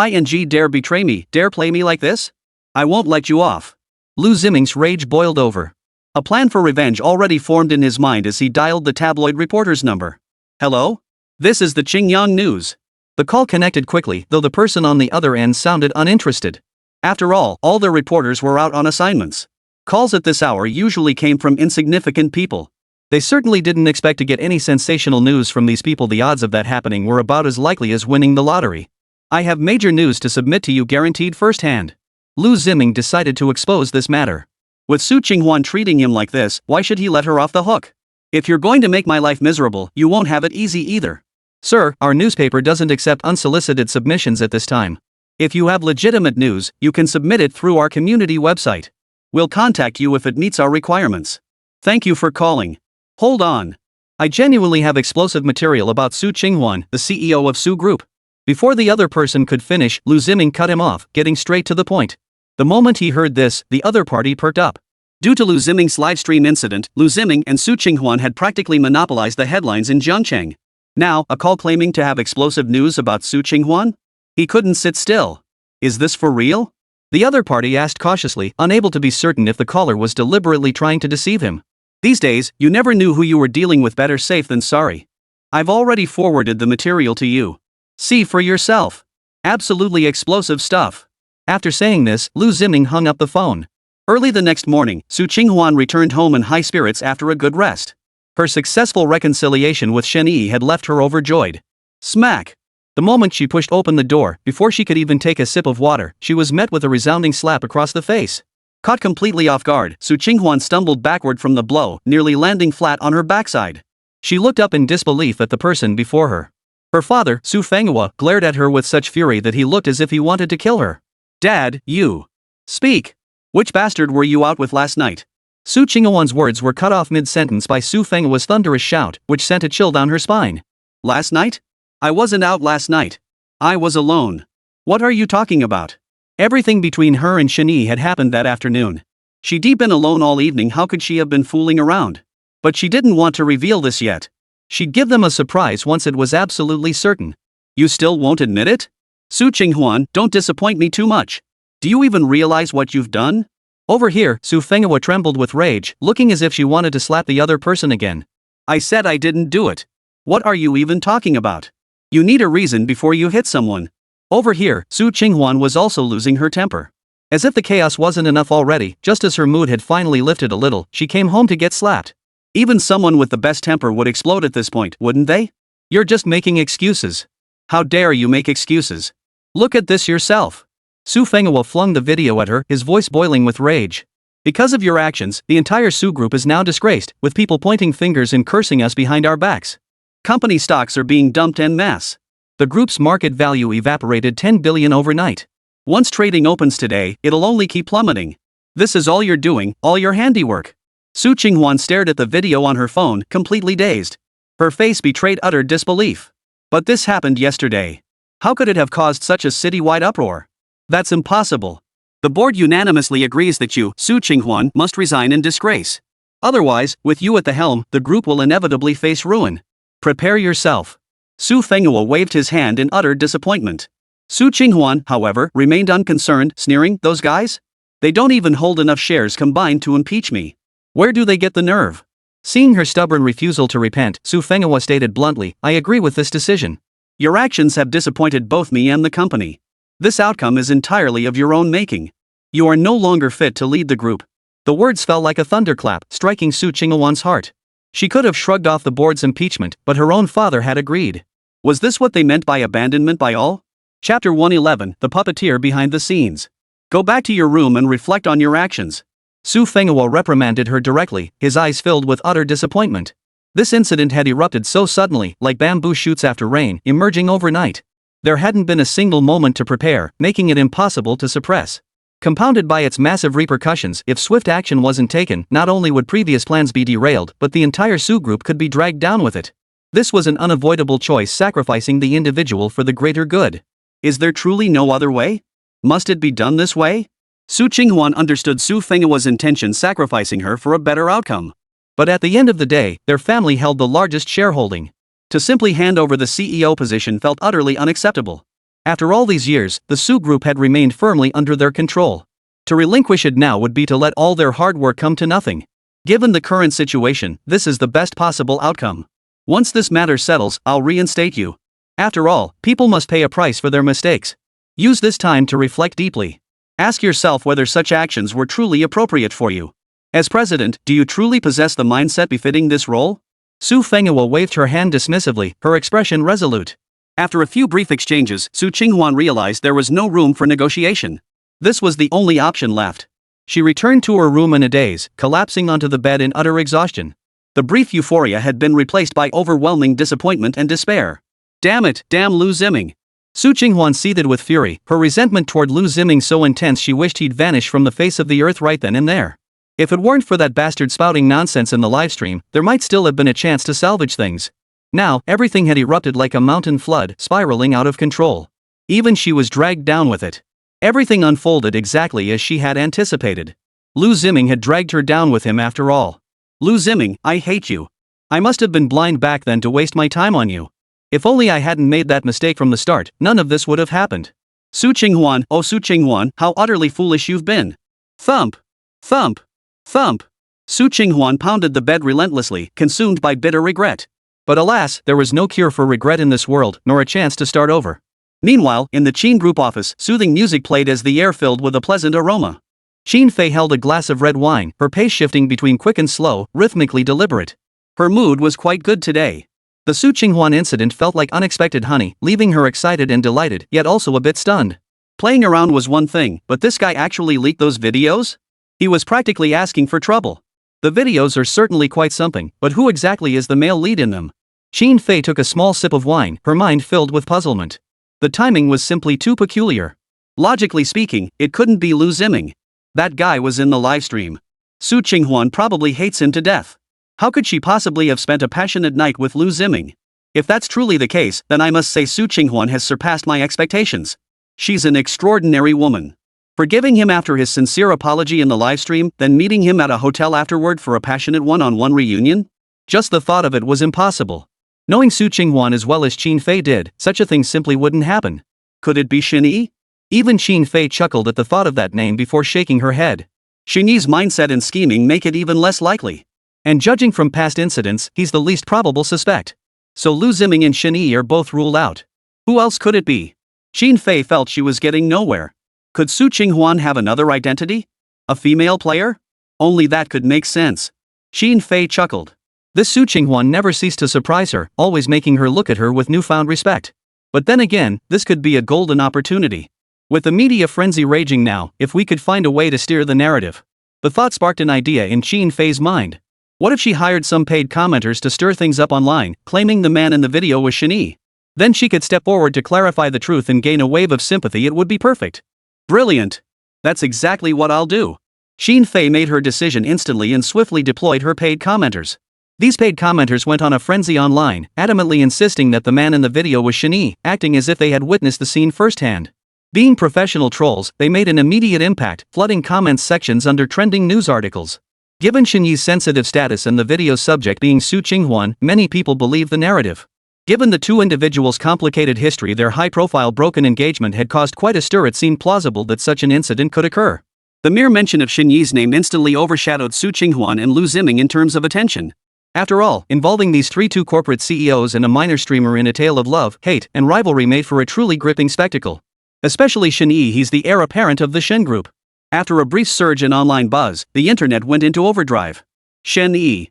dare betray me, dare play me like this? I won't let you off. Liu Ziming's rage boiled over. A plan for revenge already formed in his mind as he dialed the tabloid reporter's number. Hello? This is the Qingyang News. The call connected quickly, though the person on the other end sounded uninterested. After all the reporters were out on assignments. Calls at this hour usually came from insignificant people. They certainly didn't expect to get any sensational news from these people. The odds of that happening were about as likely as winning the lottery. I have major news to submit to you, guaranteed firsthand. Liu Ziming decided to expose this matter. With Su Qinghuan treating him like this, why should he let her off the hook? If you're going to make my life miserable, you won't have it easy either. Sir, our newspaper doesn't accept unsolicited submissions at this time. If you have legitimate news, you can submit it through our community website. We'll contact you if it meets our requirements. Thank you for calling. Hold on. I genuinely have explosive material about Su Qinghuan, the CEO of Su Group. Before the other person could finish, Liu Ziming cut him off, getting straight to the point. The moment he heard this, the other party perked up. Due to Liu Ziming's livestream incident, Liu Ziming and Su Qinghuan had practically monopolized the headlines in Zhangcheng. Now, a call claiming to have explosive news about Su Qinghuan? He couldn't sit still. Is this for real? The other party asked cautiously, unable to be certain if the caller was deliberately trying to deceive him. These days, you never knew who you were dealing with. Better safe than sorry. I've already forwarded the material to you. See for yourself. Absolutely explosive stuff. After saying this, Liu Ziming hung up the phone. Early the next morning, Su Qinghuan returned home in high spirits after a good rest. Her successful reconciliation with Shen Yi had left her overjoyed. Smack! The moment she pushed open the door, before she could even take a sip of water, she was met with a resounding slap across the face. Caught completely off guard, Su Qinghuan stumbled backward from the blow, nearly landing flat on her backside. She looked up in disbelief at the person before her. Her father, Su Fenghua, glared at her with such fury that he looked as if he wanted to kill her. Dad, you. Speak. Which bastard were you out with last night? Su Qinghuan's words were cut off mid-sentence by Su Fenghua's thunderous shout, which sent a chill down her spine. Last night? I wasn't out last night. I was alone. What are you talking about? Everything between her and Shen Yi had happened that afternoon. She'd been alone all evening. How could she have been fooling around? But she didn't want to reveal this yet. She'd give them a surprise once it was absolutely certain. You still won't admit it? Su Qinghuan, don't disappoint me too much. Do you even realize what you've done? Over here, Su Qinghuan trembled with rage, looking as if she wanted to slap the other person again. I said I didn't do it. What are you even talking about? You need a reason before you hit someone. Over here, Su Qinghuan was also losing her temper. As if the chaos wasn't enough already, just as her mood had finally lifted a little, she came home to get slapped. Even someone with the best temper would explode at this point, wouldn't they? You're just making excuses. How dare you make excuses? Look at this yourself. Su Qinghuan flung the video at her, his voice boiling with rage. Because of your actions, the entire Su group is now disgraced, with people pointing fingers and cursing us behind our backs. Company stocks are being dumped en masse. The group's market value evaporated 10 billion overnight. Once trading opens today, it'll only keep plummeting. This is all you're doing, all your handiwork. Su Qinghuan stared at the video on her phone, completely dazed. Her face betrayed utter disbelief. But this happened yesterday. How could it have caused such a citywide uproar? That's impossible. The board unanimously agrees that you, Su Qinghuan, must resign in disgrace. Otherwise, with you at the helm, the group will inevitably face ruin. Prepare yourself. Su Qinghuan waved his hand in utter disappointment. Su Qinghuan, however, remained unconcerned, sneering, those guys? They don't even hold enough shares combined to impeach me. Where do they get the nerve? Seeing her stubborn refusal to repent, Su Qinghuan stated bluntly, I agree with this decision. Your actions have disappointed both me and the company. This outcome is entirely of your own making. You are no longer fit to lead the group. The words fell like a thunderclap, striking Su Qinghuan's heart. She could have shrugged off the board's impeachment, but her own father had agreed. Was this what they meant by abandonment by all? Chapter 111, The Puppeteer Behind the Scenes. Go back to your room and reflect on your actions. Su Qinghuan reprimanded her directly, his eyes filled with utter disappointment. This incident had erupted so suddenly, like bamboo shoots after rain, emerging overnight. There hadn't been a single moment to prepare, making it impossible to suppress. Compounded by its massive repercussions, if swift action wasn't taken, not only would previous plans be derailed, but the entire Su group could be dragged down with it. This was an unavoidable choice, sacrificing the individual for the greater good. Is there truly no other way? Must it be done this way? Su Qinghuan understood Su Qinghuan's intention, sacrificing her for a better outcome. But at the end of the day, their family held the largest shareholding. To simply hand over the CEO position felt utterly unacceptable. After all these years, the Su group had remained firmly under their control. To relinquish it now would be to let all their hard work come to nothing. Given the current situation, this is the best possible outcome. Once this matter settles, I'll reinstate you. After all, people must pay a price for their mistakes. Use this time to reflect deeply. Ask yourself whether such actions were truly appropriate for you. As president, do you truly possess the mindset befitting this role? Su Qinghuan waved her hand dismissively, her expression resolute. After a few brief exchanges, Su Qinghuan realized there was no room for negotiation. This was the only option left. She returned to her room in a daze, collapsing onto the bed in utter exhaustion. The brief euphoria had been replaced by overwhelming disappointment and despair. Damn it, damn Liu Ziming. Su Qinghuan seethed with fury, her resentment toward Liu Ziming so intense she wished he'd vanish from the face of the earth right then and there. If it weren't for that bastard spouting nonsense in the livestream, there might still have been a chance to salvage things. Now, everything had erupted like a mountain flood, spiraling out of control. Even she was dragged down with it. Everything unfolded exactly as she had anticipated. Liu Ziming had dragged her down with him after all. Liu Ziming, I hate you. I must have been blind back then to waste my time on you. If only I hadn't made that mistake from the start, none of this would have happened. Su Qinghuan, oh Su Qinghuan, how utterly foolish you've been. Thump. Thump. Thump. Su Qinghuan pounded the bed relentlessly, consumed by bitter regret. But alas, there was no cure for regret in this world, nor a chance to start over. Meanwhile, in the Qin Group office, soothing music played as the air filled with a pleasant aroma. Qin Fei held a glass of red wine, her pace shifting between quick and slow, rhythmically deliberate. Her mood was quite good today. The Su Qinghuan incident felt like unexpected honey, leaving her excited and delighted, yet also a bit stunned. Playing around was one thing, but this guy actually leaked those videos? He was practically asking for trouble. The videos are certainly quite something, but who exactly is the male lead in them? Qin Fei took a small sip of wine, her mind filled with puzzlement. The timing was simply too peculiar. Logically speaking, it couldn't be Liu Ziming. That guy was in the livestream. Su Qinghuan probably hates him to death. How could she possibly have spent a passionate night with Liu Ziming? If that's truly the case, then I must say Su Qinghuan has surpassed my expectations. She's an extraordinary woman. Forgiving him after his sincere apology in the livestream, then meeting him at a hotel afterward for a passionate one-on-one reunion? Just the thought of it was impossible. Knowing Su Qinghuan as well as Qin Fei did, such a thing simply wouldn't happen. Could it be Shen Yi? Even Qin Fei chuckled at the thought of that name before shaking her head. Shen Yi's mindset and scheming make it even less likely. And judging from past incidents, he's the least probable suspect. So Liu Ziming and Shen Yi are both ruled out. Who else could it be? Qin Fei felt she was getting nowhere. Could Su Qinghuan have another identity? A female player? Only that could make sense. Qin Fei chuckled. This Su Qinghuan never ceased to surprise her, always making her look at her with newfound respect. But then again, this could be a golden opportunity. With the media frenzy raging now, if we could find a way to steer the narrative. The thought sparked an idea in Qin Fei's mind. What if she hired some paid commenters to stir things up online, claiming the man in the video was Shen Yi? Then she could step forward to clarify the truth and gain a wave of sympathy. It would be perfect. Brilliant. That's exactly what I'll do. Qin Fei made her decision instantly and swiftly deployed her paid commenters. These paid commenters went on a frenzy online, adamantly insisting that the man in the video was Shen Yi, acting as if they had witnessed the scene firsthand. Being professional trolls, they made an immediate impact, flooding comments sections under trending news articles. Given Shen Yi's sensitive status and the video's subject being Su Qinghuan, many people believe the narrative. Given the two individuals' complicated history, their high-profile broken engagement had caused quite a stir. It seemed plausible that such an incident could occur. The mere mention of Shen Yi's name instantly overshadowed Su Qinghuan and Liu Ziming in terms of attention. After all, involving these two corporate CEOs and a minor streamer in a tale of love, hate, and rivalry made for a truly gripping spectacle. Especially Shen Yi, he's the heir apparent of the Shen Group. After a brief surge in online buzz, the internet went into overdrive. Shen Yi,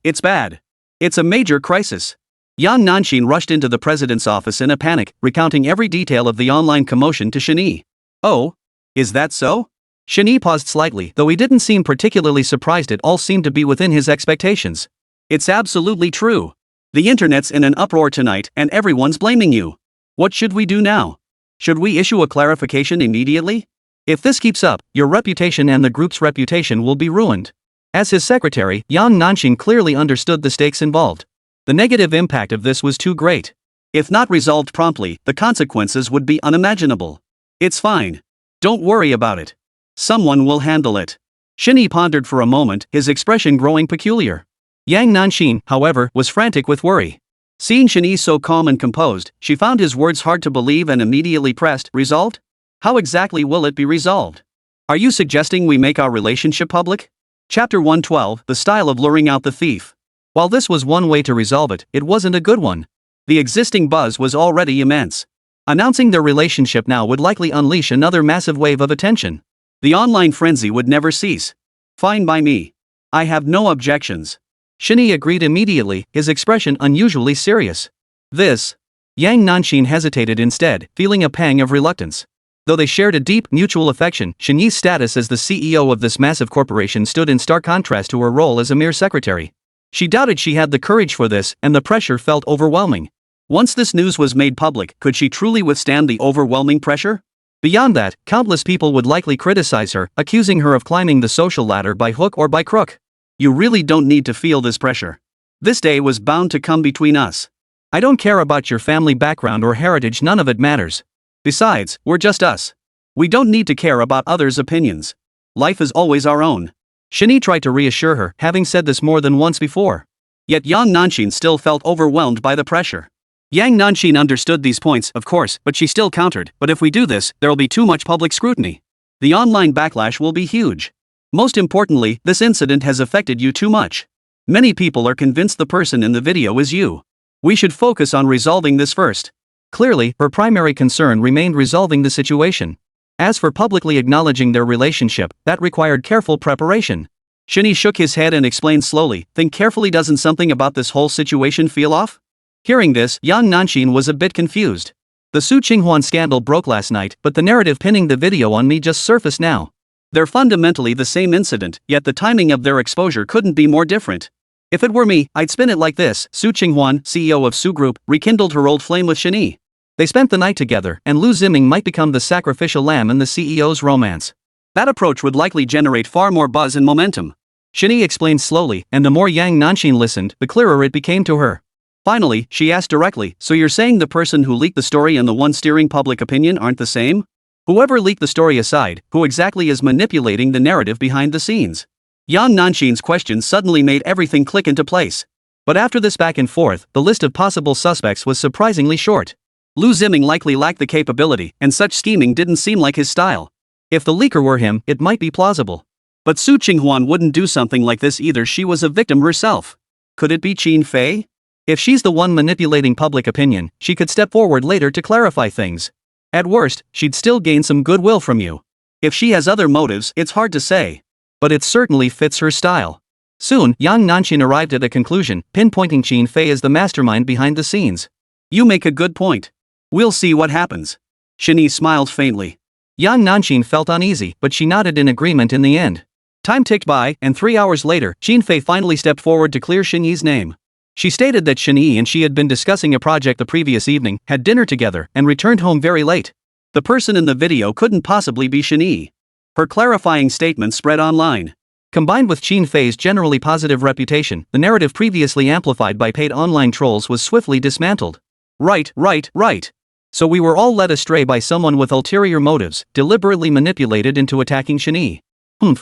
it's bad. It's a major crisis. Yang Nanxin rushed into the president's office in a panic, recounting every detail of the online commotion to Shen Yi. Oh? Is that so? Shen Yi paused slightly, though he didn't seem particularly surprised. It all seemed to be within his expectations. It's absolutely true. The internet's in an uproar tonight, and everyone's blaming you. What should we do now? Should we issue a clarification immediately? If this keeps up, your reputation and the group's reputation will be ruined. As his secretary, Yang Nanxin clearly understood the stakes involved. The negative impact of this was too great. If not resolved promptly, the consequences would be unimaginable. It's fine. Don't worry about it. Someone will handle it. Shen Yi pondered for a moment, his expression growing peculiar. Yang Nanxin, however, was frantic with worry. Seeing Shen Yi so calm and composed, she found his words hard to believe and immediately pressed, "Resolved? How exactly will it be resolved? Are you suggesting we make our relationship public?" Chapter 112, The Style of Luring Out the Thief. While this was one way to resolve it, it wasn't a good one. The existing buzz was already immense. Announcing their relationship now would likely unleash another massive wave of attention. The online frenzy would never cease. Fine by me. I have no objections. Shen Yi agreed immediately, his expression unusually serious. This. Yang Nanxin hesitated instead, feeling a pang of reluctance. Though they shared a deep, mutual affection, Shen Yi's status as the CEO of this massive corporation stood in stark contrast to her role as a mere secretary. She doubted she had the courage for this, and the pressure felt overwhelming. Once this news was made public, could she truly withstand the overwhelming pressure? Beyond that, countless people would likely criticize her, accusing her of climbing the social ladder by hook or by crook. You really don't need to feel this pressure. This day was bound to come between us. I don't care about your family background or heritage, none of it matters. Besides, we're just us. We don't need to care about others' opinions. Life is always our own. Shen Yi tried to reassure her, having said this more than once before. Yet Yang Nanxin still felt overwhelmed by the pressure. Yang Nanxin understood these points, of course, but she still countered, "But if we do this, there'll be too much public scrutiny. The online backlash will be huge. Most importantly, this incident has affected you too much. Many people are convinced the person in the video is you. We should focus on resolving this first." Clearly, her primary concern remained resolving the situation. As for publicly acknowledging their relationship, that required careful preparation. Shen Yi shook his head and explained slowly, "Think carefully. Doesn't something about this whole situation feel off?" Hearing this, Yang Nanxin was a bit confused. The Su Qinghuan scandal broke last night, but the narrative pinning the video on me just surfaced now. They're fundamentally the same incident, yet the timing of their exposure couldn't be more different. If it were me, I'd spin it like this. Su Qinghuan, CEO of Su Group, rekindled her old flame with Shen Yi. They spent the night together, and Liu Ziming might become the sacrificial lamb in the CEO's romance. That approach would likely generate far more buzz and momentum. Shen Yi explained slowly, and the more Yang Nanxin listened, the clearer it became to her. Finally, she asked directly, "So you're saying the person who leaked the story and the one steering public opinion aren't the same? Whoever leaked the story aside, who exactly is manipulating the narrative behind the scenes? Yang Nanshin's questions suddenly made everything click into place. But after this back and forth, the list of possible suspects was surprisingly short. Liu Ziming likely lacked the capability, and such scheming didn't seem like his style. If the leaker were him, it might be plausible. But Su Qinghuan wouldn't do something like this either. She was a victim herself. Could it be Qin Fei? If she's the one manipulating public opinion, she could step forward later to clarify things. At worst, she'd still gain some goodwill from you. If she has other motives, it's hard to say. But it certainly fits her style. Soon, Yang Nanshin arrived at a conclusion, pinpointing Qin Fei as the mastermind behind the scenes. You make a good point. We'll see what happens. Shen Yi smiled faintly. Yang Nanshin felt uneasy, but she nodded in agreement in the end. Time ticked by, and 3 hours later, Qin Fei finally stepped forward to clear Shen Yi's name. She stated that Shen Yi and she had been discussing a project the previous evening, had dinner together, and returned home very late. The person in the video couldn't possibly be Shen Yi. Her clarifying statement spread online. Combined with Qin Fei's generally positive reputation, the narrative previously amplified by paid online trolls was swiftly dismantled. Right. So we were all led astray by someone with ulterior motives, deliberately manipulated into attacking Shen Yi.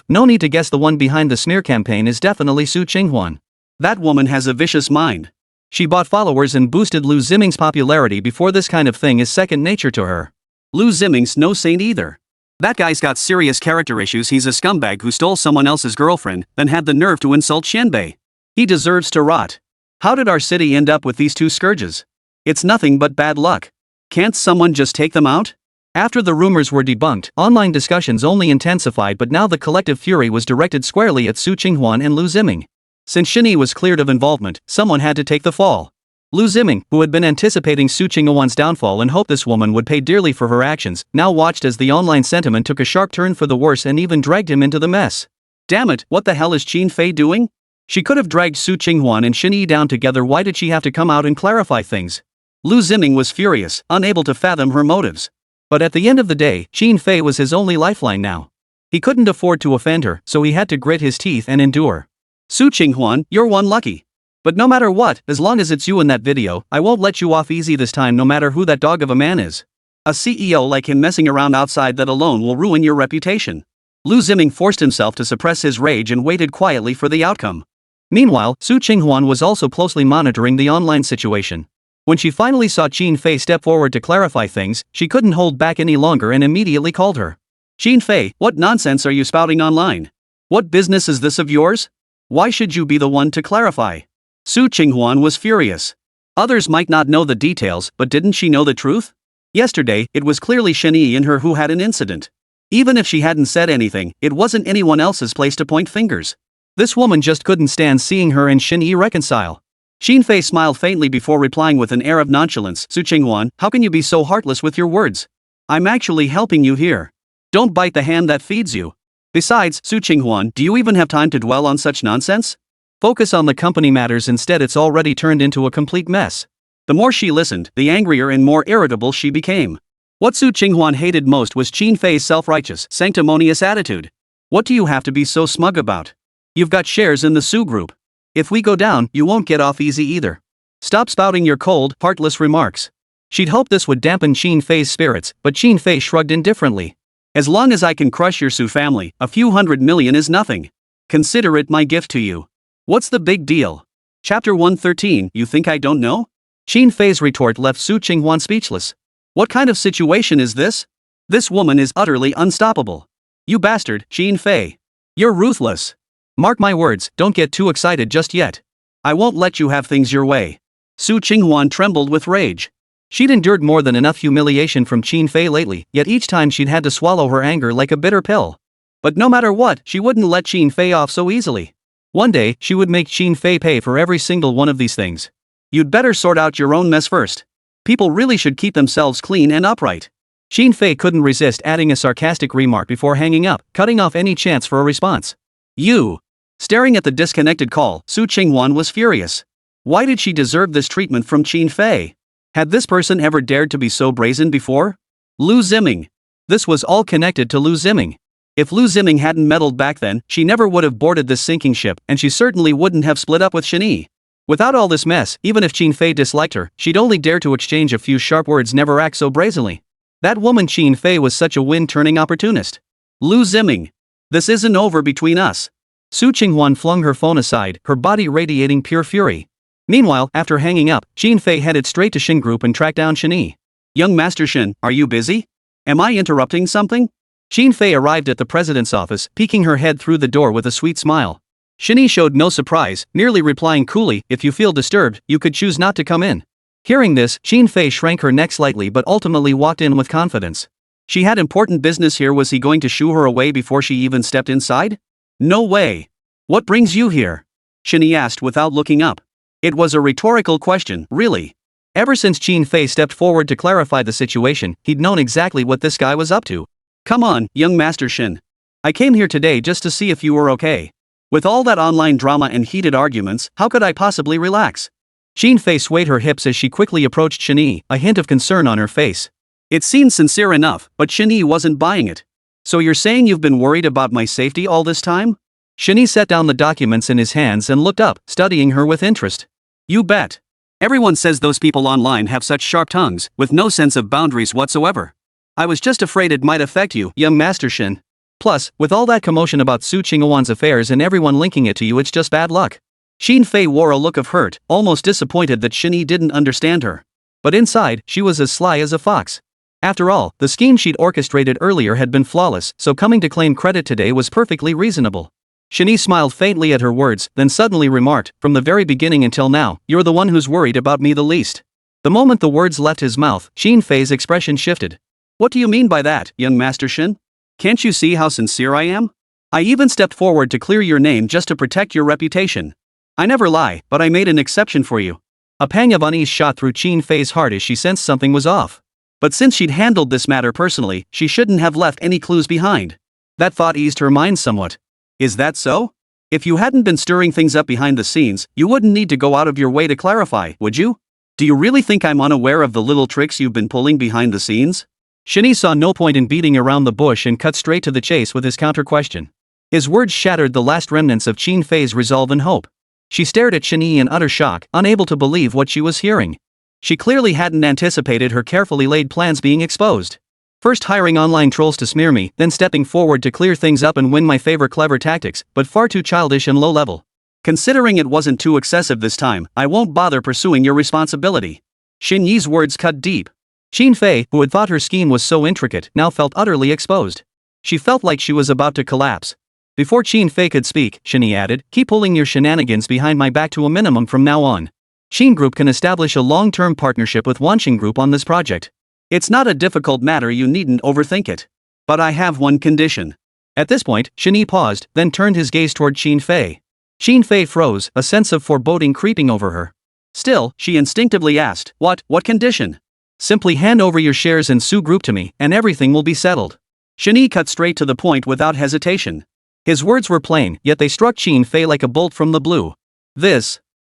No need to guess, the one behind the smear campaign is definitely Su Qinghuan. That woman has a vicious mind. She bought followers and boosted Liu Ziming's popularity before. This kind of thing is second nature to her. Liu Ziming's no saint either. That guy's got serious character issues. He's a scumbag who stole someone else's girlfriend, then had the nerve to insult Shenbei. He deserves to rot. How did our city end up with these two scourges? It's nothing but bad luck. Can't someone just take them out? After the rumors were debunked, online discussions only intensified, but now the collective fury was directed squarely at Su Qinghuan and Liu Ziming. Since Shen Yi was cleared of involvement, someone had to take the fall. Liu Ziming, who had been anticipating Su Qinghuan's downfall and hoped this woman would pay dearly for her actions, now watched as the online sentiment took a sharp turn for the worse and even dragged him into the mess. Damn it, what the hell is Qin Fei doing? She could have dragged Su Qinghuan and Shen Yi down together. Why did she have to come out and clarify things? Liu Ziming was furious, unable to fathom her motives. But at the end of the day, Qin Fei was his only lifeline now. He couldn't afford to offend her, so he had to grit his teeth and endure. Su Qinghuan, you're one lucky. But no matter what, as long as it's you in that video, I won't let you off easy this time, no matter who that dog of a man is. A CEO like him messing around outside, that alone will ruin your reputation. Liu Ziming forced himself to suppress his rage and waited quietly for the outcome. Meanwhile, Su Qinghuan was also closely monitoring the online situation. When she finally saw Qin Fei step forward to clarify things, she couldn't hold back any longer and immediately called her. Qin Fei, what nonsense are you spouting online? What business is this of yours? Why should you be the one to clarify? Su Qinghuan was furious. Others might not know the details, but didn't she know the truth? Yesterday, it was clearly Shen Yi and her who had an incident. Even if she hadn't said anything, it wasn't anyone else's place to point fingers. This woman just couldn't stand seeing her and Shen Yi reconcile. Qin Fei smiled faintly before replying with an air of nonchalance. Su Qinghuan, how can you be so heartless with your words? I'm actually helping you here. Don't bite the hand that feeds you. Besides, Su Qinghuan, do you even have time to dwell on such nonsense? Focus on the company matters instead. It's already turned into a complete mess. The more she listened, the angrier and more irritable she became. What Su Qinghuan hated most was Qin Fei's self-righteous, sanctimonious attitude. What do you have to be so smug about? You've got shares in the Su Group. If we go down, you won't get off easy either. Stop spouting your cold, heartless remarks. She'd hoped this would dampen Qin Fei's spirits, but Qin Fei shrugged indifferently. As long as I can crush your Su family, a few $100 million is nothing. Consider it my gift to you. What's the big deal? Chapter 113, you think I don't know? Qin Fei's retort left Su Qinghuan speechless. What kind of situation is this? This woman is utterly unstoppable. You bastard, Qin Fei. You're ruthless. Mark my words, don't get too excited just yet. I won't let you have things your way. Su Qinghuan trembled with rage. She'd endured more than enough humiliation from Qin Fei lately, yet each time she'd had to swallow her anger like a bitter pill. But no matter what, she wouldn't let Qin Fei off so easily. One day, she would make Qin Fei pay for every single one of these things. You'd better sort out your own mess first. People really should keep themselves clean and upright. Qin Fei couldn't resist adding a sarcastic remark before hanging up, cutting off any chance for a response. You. Staring at the disconnected call, Su Qinghuan was furious. Why did she deserve this treatment from Qin Fei? Had this person ever dared to be so brazen before? Liu Ziming. This was all connected to Liu Ziming. If Liu Ziming hadn't meddled back then, she never would have boarded this sinking ship, and she certainly wouldn't have split up with Shen Yi. Without all this mess, even if Qin Fei disliked her, she'd only dare to exchange a few sharp words, never act so brazenly. That woman Qin Fei was such a wind-turning opportunist. Liu Ziming. This isn't over between us. Su Qinghuan flung her phone aside, her body radiating pure fury. Meanwhile, after hanging up, Qin Fei headed straight to Shen Group and tracked down Shen Yi. Young Master Shen, are you busy? Am I interrupting something? Qin Fei arrived at the president's office, peeking her head through the door with a sweet smile. Shen Yi showed no surprise, merely replying coolly, if you feel disturbed, you could choose not to come in. Hearing this, Qin Fei shrank her neck slightly but ultimately walked in with confidence. She had important business here. Was he going to shoo her away before she even stepped inside? No way. What brings you here? Shen Yi asked without looking up. It was a rhetorical question, really. Ever since Qin Fei stepped forward to clarify the situation, he'd known exactly what this guy was up to. Come on, young Master Shen. I came here today just to see if you were okay. With all that online drama and heated arguments, how could I possibly relax? Qin Fei swayed her hips as she quickly approached Shen Yi, a hint of concern on her face. It seemed sincere enough, but Shen Yi wasn't buying it. So you're saying you've been worried about my safety all this time? Shen Yi set down the documents in his hands and looked up, studying her with interest. You bet. Everyone says those people online have such sharp tongues, with no sense of boundaries whatsoever. I was just afraid it might affect you, young Master Shen. Plus, with all that commotion about Su Qinghuan's affairs and everyone linking it to you, it's just bad luck. Qin Fei wore a look of hurt, almost disappointed that Shen Yi didn't understand her. But inside, she was as sly as a fox. After all, the scheme she'd orchestrated earlier had been flawless, so coming to claim credit today was perfectly reasonable. Shen Yi smiled faintly at her words, then suddenly remarked, from the very beginning until now, you're the one who's worried about me the least. The moment the words left his mouth, Qin Fei's expression shifted. What do you mean by that, young Master Shen? Can't you see how sincere I am? I even stepped forward to clear your name just to protect your reputation. I never lie, but I made an exception for you. A pang of unease shot through Qin Fei's heart as she sensed something was off. But since she'd handled this matter personally, she shouldn't have left any clues behind. That thought eased her mind somewhat. Is that so? If you hadn't been stirring things up behind the scenes, you wouldn't need to go out of your way to clarify, would you? Do you really think I'm unaware of the little tricks you've been pulling behind the scenes? Shen Yi saw no point in beating around the bush and cut straight to the chase with his counter-question. His words shattered the last remnants of Qin Fei's resolve and hope. She stared at Shen Yi in utter shock, unable to believe what she was hearing. She clearly hadn't anticipated her carefully laid plans being exposed. First hiring online trolls to smear me, then stepping forward to clear things up and win my favor. Clever tactics, but far too childish and low-level. Considering it wasn't too excessive this time, I won't bother pursuing your responsibility. Shen Yi's words cut deep. Qin Fei, who had thought her scheme was so intricate, now felt utterly exposed. She felt like she was about to collapse. Before Qin Fei could speak, Shen Yi added, keep pulling your shenanigans behind my back to a minimum from now on. Wansheng Group can establish a long-term partnership with Wansheng Group on this project. It's not a difficult matter, you needn't overthink it. But I have one condition. At this point, Shen Yi paused, then turned his gaze toward Qin Fei. Qin Fei froze, a sense of foreboding creeping over her. Still, she instinctively asked, what condition? Simply hand over your shares in Su Group to me, and everything will be settled. Shen Yi cut straight to the point without hesitation. His words were plain, yet they struck Qin Fei like a bolt from the blue.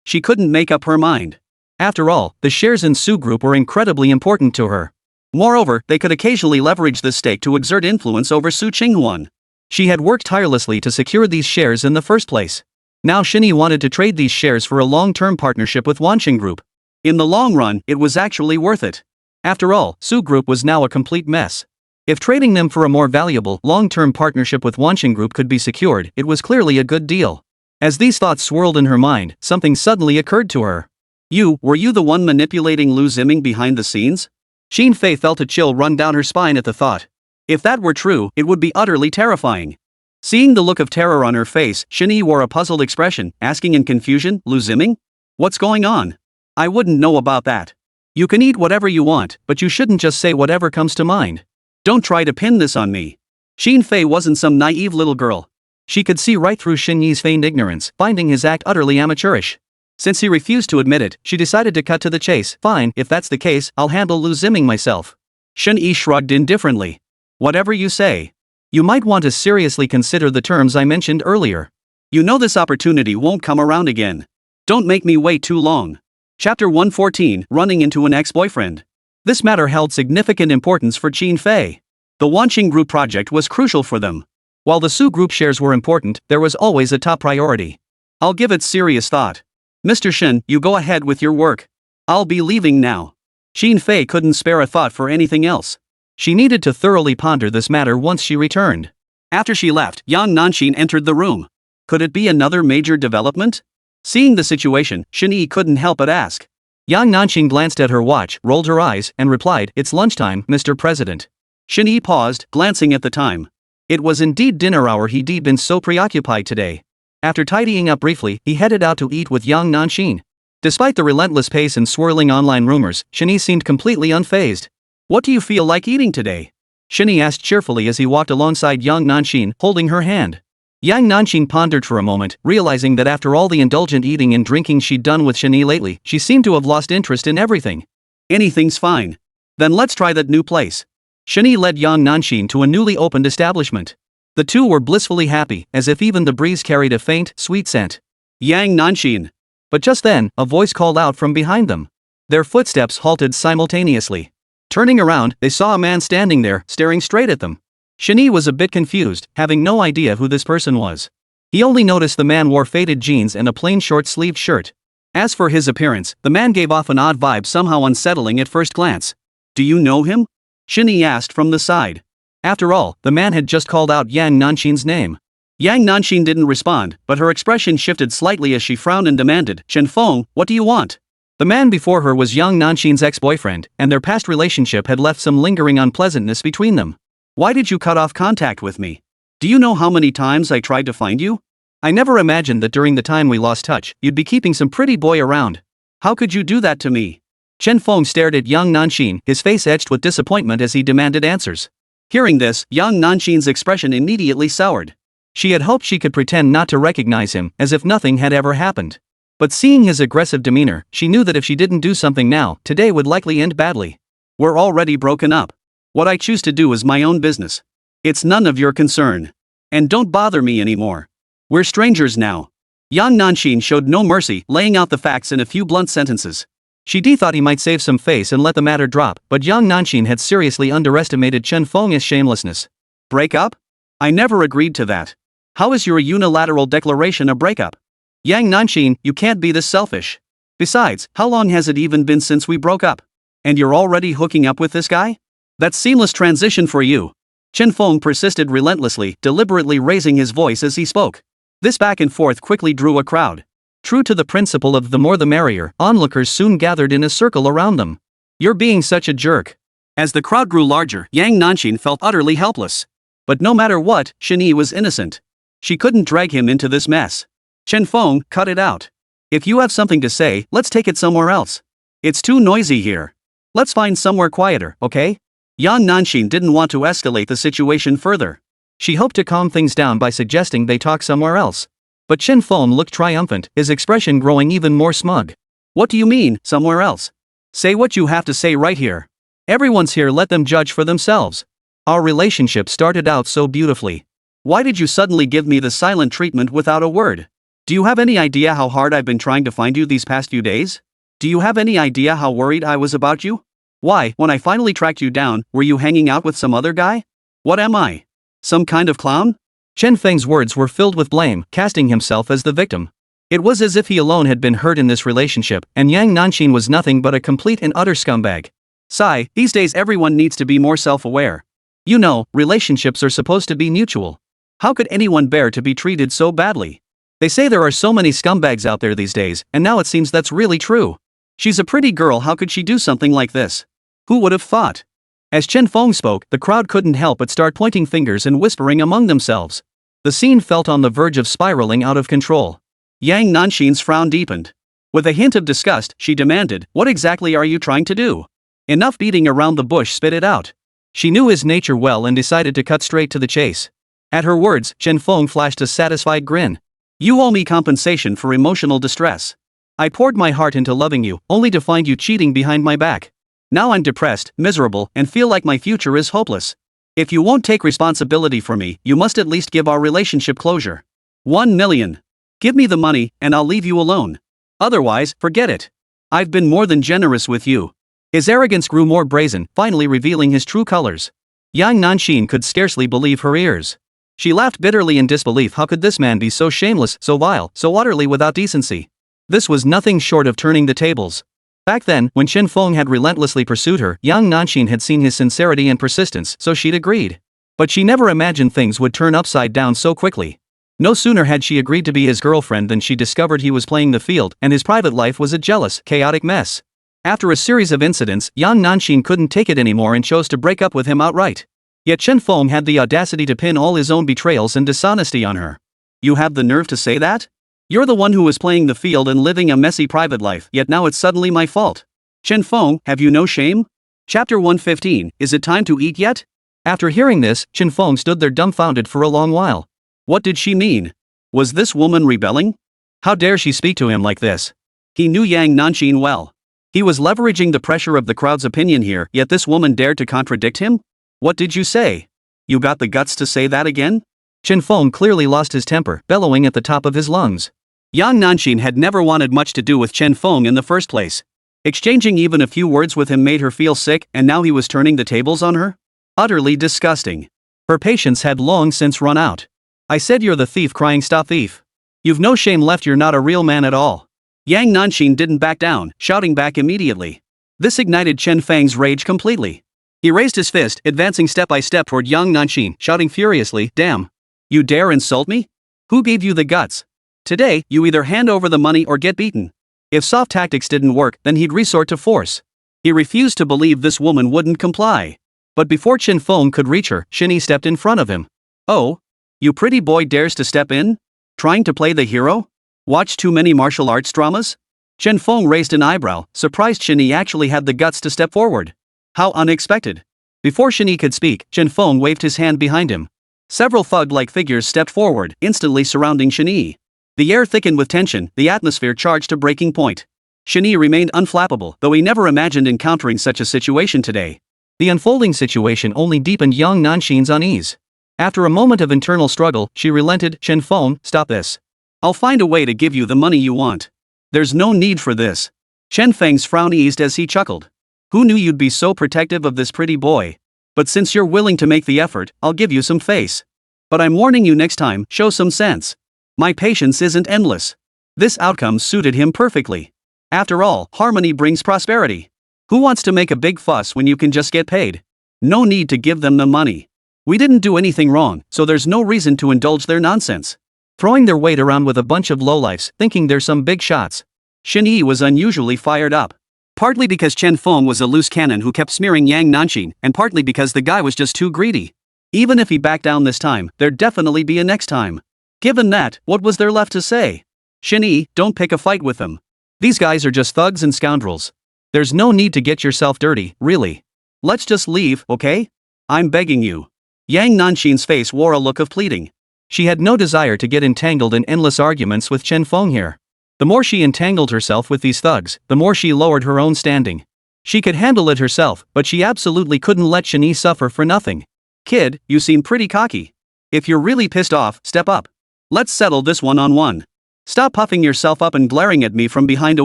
She couldn't make up her mind. After all, the shares in Su Group were incredibly important to her. Moreover, they could occasionally leverage this stake to exert influence over Su Qinghuan. She had worked tirelessly to secure these shares in the first place. Now Shen Yi wanted to trade these shares for a long-term partnership with Wansheng Group. In the long run, it was actually worth it. After all, Su Group was now a complete mess. If trading them for a more valuable, long-term partnership with Wansheng Group could be secured, it was clearly a good deal. As these thoughts swirled in her mind, something suddenly occurred to her. Were you the one manipulating Liu Ziming behind the scenes? Qin Fei felt a chill run down her spine at the thought. If that were true, it would be utterly terrifying. Seeing the look of terror on her face, Shen Yi wore a puzzled expression, asking in confusion, Liu Ziming? What's going on? I wouldn't know about that. You can eat whatever you want, but you shouldn't just say whatever comes to mind. Don't try to pin this on me. Qin Fei wasn't some naive little girl. She could see right through Shen Yi's feigned ignorance, finding his act utterly amateurish. Since he refused to admit it, she decided to cut to the chase. Fine, if that's the case, I'll handle Liu Ziming myself. Shen Yi shrugged indifferently. Whatever you say. You might want to seriously consider the terms I mentioned earlier. You know this opportunity won't come around again. Don't make me wait too long. Chapter 114, Running into an Ex-Boyfriend. This matter held significant importance for Qin Fei. The Wansheng Group project was crucial for them. While the Su Group shares were important, there was always a top priority. I'll give it serious thought. Mr. Shen, you go ahead with your work. I'll be leaving now. Qin Fei couldn't spare a thought for anything else. She needed to thoroughly ponder this matter once she returned. After she left, Yang Nanxin entered the room. Could it be another major development? Seeing the situation, Shen Yi couldn't help but ask. Yang Nanxin glanced at her watch, rolled her eyes, and replied, "It's lunchtime, Mr. President." Shen Yi paused, glancing at the time. It was indeed dinner hour. He'd been so preoccupied today. After tidying up briefly, he headed out to eat with Yang Nanxin. Despite the relentless pace and swirling online rumors, Shen Yi seemed completely unfazed. "What do you feel like eating today?" Shen Yi asked cheerfully as he walked alongside Yang Nanxin, holding her hand. Yang Nanxin pondered for a moment, realizing that after all the indulgent eating and drinking she'd done with Shen Yi lately, she seemed to have lost interest in everything. "Anything's fine. Then let's try that new place." Shen Yi led Yang Nanxin to a newly opened establishment. The two were blissfully happy, as if even the breeze carried a faint, sweet scent. "Yang Nanxin." But just then, a voice called out from behind them. Their footsteps halted simultaneously. Turning around, they saw a man standing there, staring straight at them. Shen Yi was a bit confused, having no idea who this person was. He only noticed the man wore faded jeans and a plain short-sleeved shirt. As for his appearance, the man gave off an odd vibe, somehow unsettling at first glance. "Do you know him?" Shen Yi asked from the side. After all, the man had just called out Yang Nanxin's name. Yang Nanxin didn't respond, but her expression shifted slightly as she frowned and demanded, "Chen Feng, what do you want?" The man before her was Yang Nanxin's ex-boyfriend, and their past relationship had left some lingering unpleasantness between them. "Why did you cut off contact with me? Do you know how many times I tried to find you? I never imagined that during the time we lost touch, you'd be keeping some pretty boy around. How could you do that to me?" Chen Feng stared at Yang Nanxin, his face etched with disappointment as he demanded answers. Hearing this, Yang Nanxin's expression immediately soured. She had hoped she could pretend not to recognize him, as if nothing had ever happened. But seeing his aggressive demeanor, she knew that if she didn't do something now, today would likely end badly. "We're already broken up. What I choose to do is my own business. It's none of your concern. And don't bother me anymore. We're strangers now." Yang Nanxin showed no mercy, laying out the facts in a few blunt sentences. Shi thought he might save some face and let the matter drop, but Yang Nanxin had seriously underestimated Chen Feng's shamelessness. "Break up? I never agreed to that. How is your unilateral declaration a breakup? Yang Nanxin, you can't be this selfish. Besides, how long has it even been since we broke up? And you're already hooking up with this guy? That's seamless transition for you." Chen Feng persisted relentlessly, deliberately raising his voice as he spoke. This back and forth quickly drew a crowd. True to the principle of the more the merrier, onlookers soon gathered in a circle around them. "You're being such a jerk." As the crowd grew larger, Yang Nanxin felt utterly helpless. But no matter what, Shen Yi was innocent. She couldn't drag him into this mess. "Chen Feng, cut it out. If you have something to say, let's take it somewhere else. It's too noisy here. Let's find somewhere quieter, okay?" Yang Nanxin didn't want to escalate the situation further. She hoped to calm things down by suggesting they talk somewhere else. But Chen Feng looked triumphant, his expression growing even more smug. "What do you mean, somewhere else? Say what you have to say right here. Everyone's here, let them judge for themselves. Our relationship started out so beautifully. Why did you suddenly give me the silent treatment without a word? Do you have any idea how hard I've been trying to find you these past few days? Do you have any idea how worried I was about you? Why, when I finally tracked you down, were you hanging out with some other guy? What am I? Some kind of clown?" Chen Feng's words were filled with blame, casting himself as the victim. It was as if he alone had been hurt in this relationship, and Yang Nanxin was nothing but a complete and utter scumbag. Sigh, these days everyone needs to be more self-aware. You know, relationships are supposed to be mutual. How could anyone bear to be treated so badly? They say there are so many scumbags out there these days, and now it seems that's really true. She's a pretty girl, how could she do something like this? Who would have thought? As Chen Feng spoke, the crowd couldn't help but start pointing fingers and whispering among themselves. The scene felt on the verge of spiraling out of control. Yang Nanxin's frown deepened. With a hint of disgust, she demanded, "What exactly are you trying to do? Enough beating around the bush, spit it out." She knew his nature well and decided to cut straight to the chase. At her words, Chen Feng flashed a satisfied grin. "You owe me compensation for emotional distress. I poured my heart into loving you, only to find you cheating behind my back. Now I'm depressed, miserable, and feel like my future is hopeless. If you won't take responsibility for me, you must at least give our relationship closure. 1 million. Give me the money, and I'll leave you alone. Otherwise, forget it. I've been more than generous with you." His arrogance grew more brazen, finally revealing his true colors. Yang Nanxin could scarcely believe her ears. She laughed bitterly in disbelief. How could this man be so shameless, so vile, so utterly without decency? This was nothing short of turning the tables. Back then, when Chen Feng had relentlessly pursued her, young Nanxin had seen his sincerity and persistence, so she'd agreed. But she never imagined things would turn upside down so quickly. No sooner had she agreed to be his girlfriend than she discovered he was playing the field and his private life was a jealous, chaotic mess. After a series of incidents, young Nanxin couldn't take it anymore and chose to break up with him outright. Yet Chen Feng had the audacity to pin all his own betrayals and dishonesty on her. You have the nerve to say that? You're the one who was playing the field and living a messy private life, yet now it's suddenly my fault. Chen Feng, have you no shame? Chapter 115, is it time to eat yet? After hearing this, Chen Feng stood there dumbfounded for a long while. What did she mean? Was this woman rebelling? How dare she speak to him like this? He knew Yang Nanxin well. He was leveraging the pressure of the crowd's opinion here, yet this woman dared to contradict him? What did you say? You got the guts to say that again? Chen Feng clearly lost his temper, bellowing at the top of his lungs. Yang Nanxin had never wanted much to do with Chen Feng in the first place. Exchanging even a few words with him made her feel sick, and now he was turning the tables on her? Utterly disgusting. Her patience had long since run out. I said you're the thief crying stop thief. You've no shame left, you're not a real man at all. Yang Nanxin didn't back down, shouting back immediately. This ignited Chen Feng's rage completely. He raised his fist, advancing step by step toward Yang Nanxin, shouting furiously, damn. You dare insult me? Who gave you the guts? Today, you either hand over the money or get beaten. If soft tactics didn't work, then he'd resort to force. He refused to believe this woman wouldn't comply. But before Chen Feng could reach her, Shen Yi stepped in front of him. Oh? You pretty boy dares to step in? Trying to play the hero? Watch too many martial arts dramas? Chen Feng raised an eyebrow, surprised Shen Yi actually had the guts to step forward. How unexpected. Before Shen Yi could speak, Chen Feng waved his hand behind him. Several thug-like figures stepped forward, instantly surrounding Shen Yi. The air thickened with tension, the atmosphere charged to breaking point. Shen Yi remained unflappable, though he never imagined encountering such a situation today. The unfolding situation only deepened young Nanxin's unease. After a moment of internal struggle, she relented. Chen Feng, stop this. I'll find a way to give you the money you want. There's no need for this. Chen Feng's frown eased as he chuckled. Who knew you'd be so protective of this pretty boy? But since you're willing to make the effort, I'll give you some face. But I'm warning you next time, show some sense. My patience isn't endless. This outcome suited him perfectly. After all, harmony brings prosperity. Who wants to make a big fuss when you can just get paid? No need to give them the money. We didn't do anything wrong, so there's no reason to indulge their nonsense. Throwing their weight around with a bunch of lowlifes, thinking they're some big shots. Shen Yi was unusually fired up. Partly because Chen Feng was a loose cannon who kept smearing Yang Nanxin, and partly because the guy was just too greedy. Even if he backed down this time, there'd definitely be a next time. Given that, what was there left to say? Shen Yi, don't pick a fight with them. These guys are just thugs and scoundrels. There's no need to get yourself dirty, really. Let's just leave, okay? I'm begging you. Yang Nanxin's face wore a look of pleading. She had no desire to get entangled in endless arguments with Chen Feng here. The more she entangled herself with these thugs, the more she lowered her own standing. She could handle it herself, but she absolutely couldn't let Shen Yi suffer for nothing. Kid, you seem pretty cocky. If you're really pissed off, step up. Let's settle this one-on-one. Stop puffing yourself up and glaring at me from behind a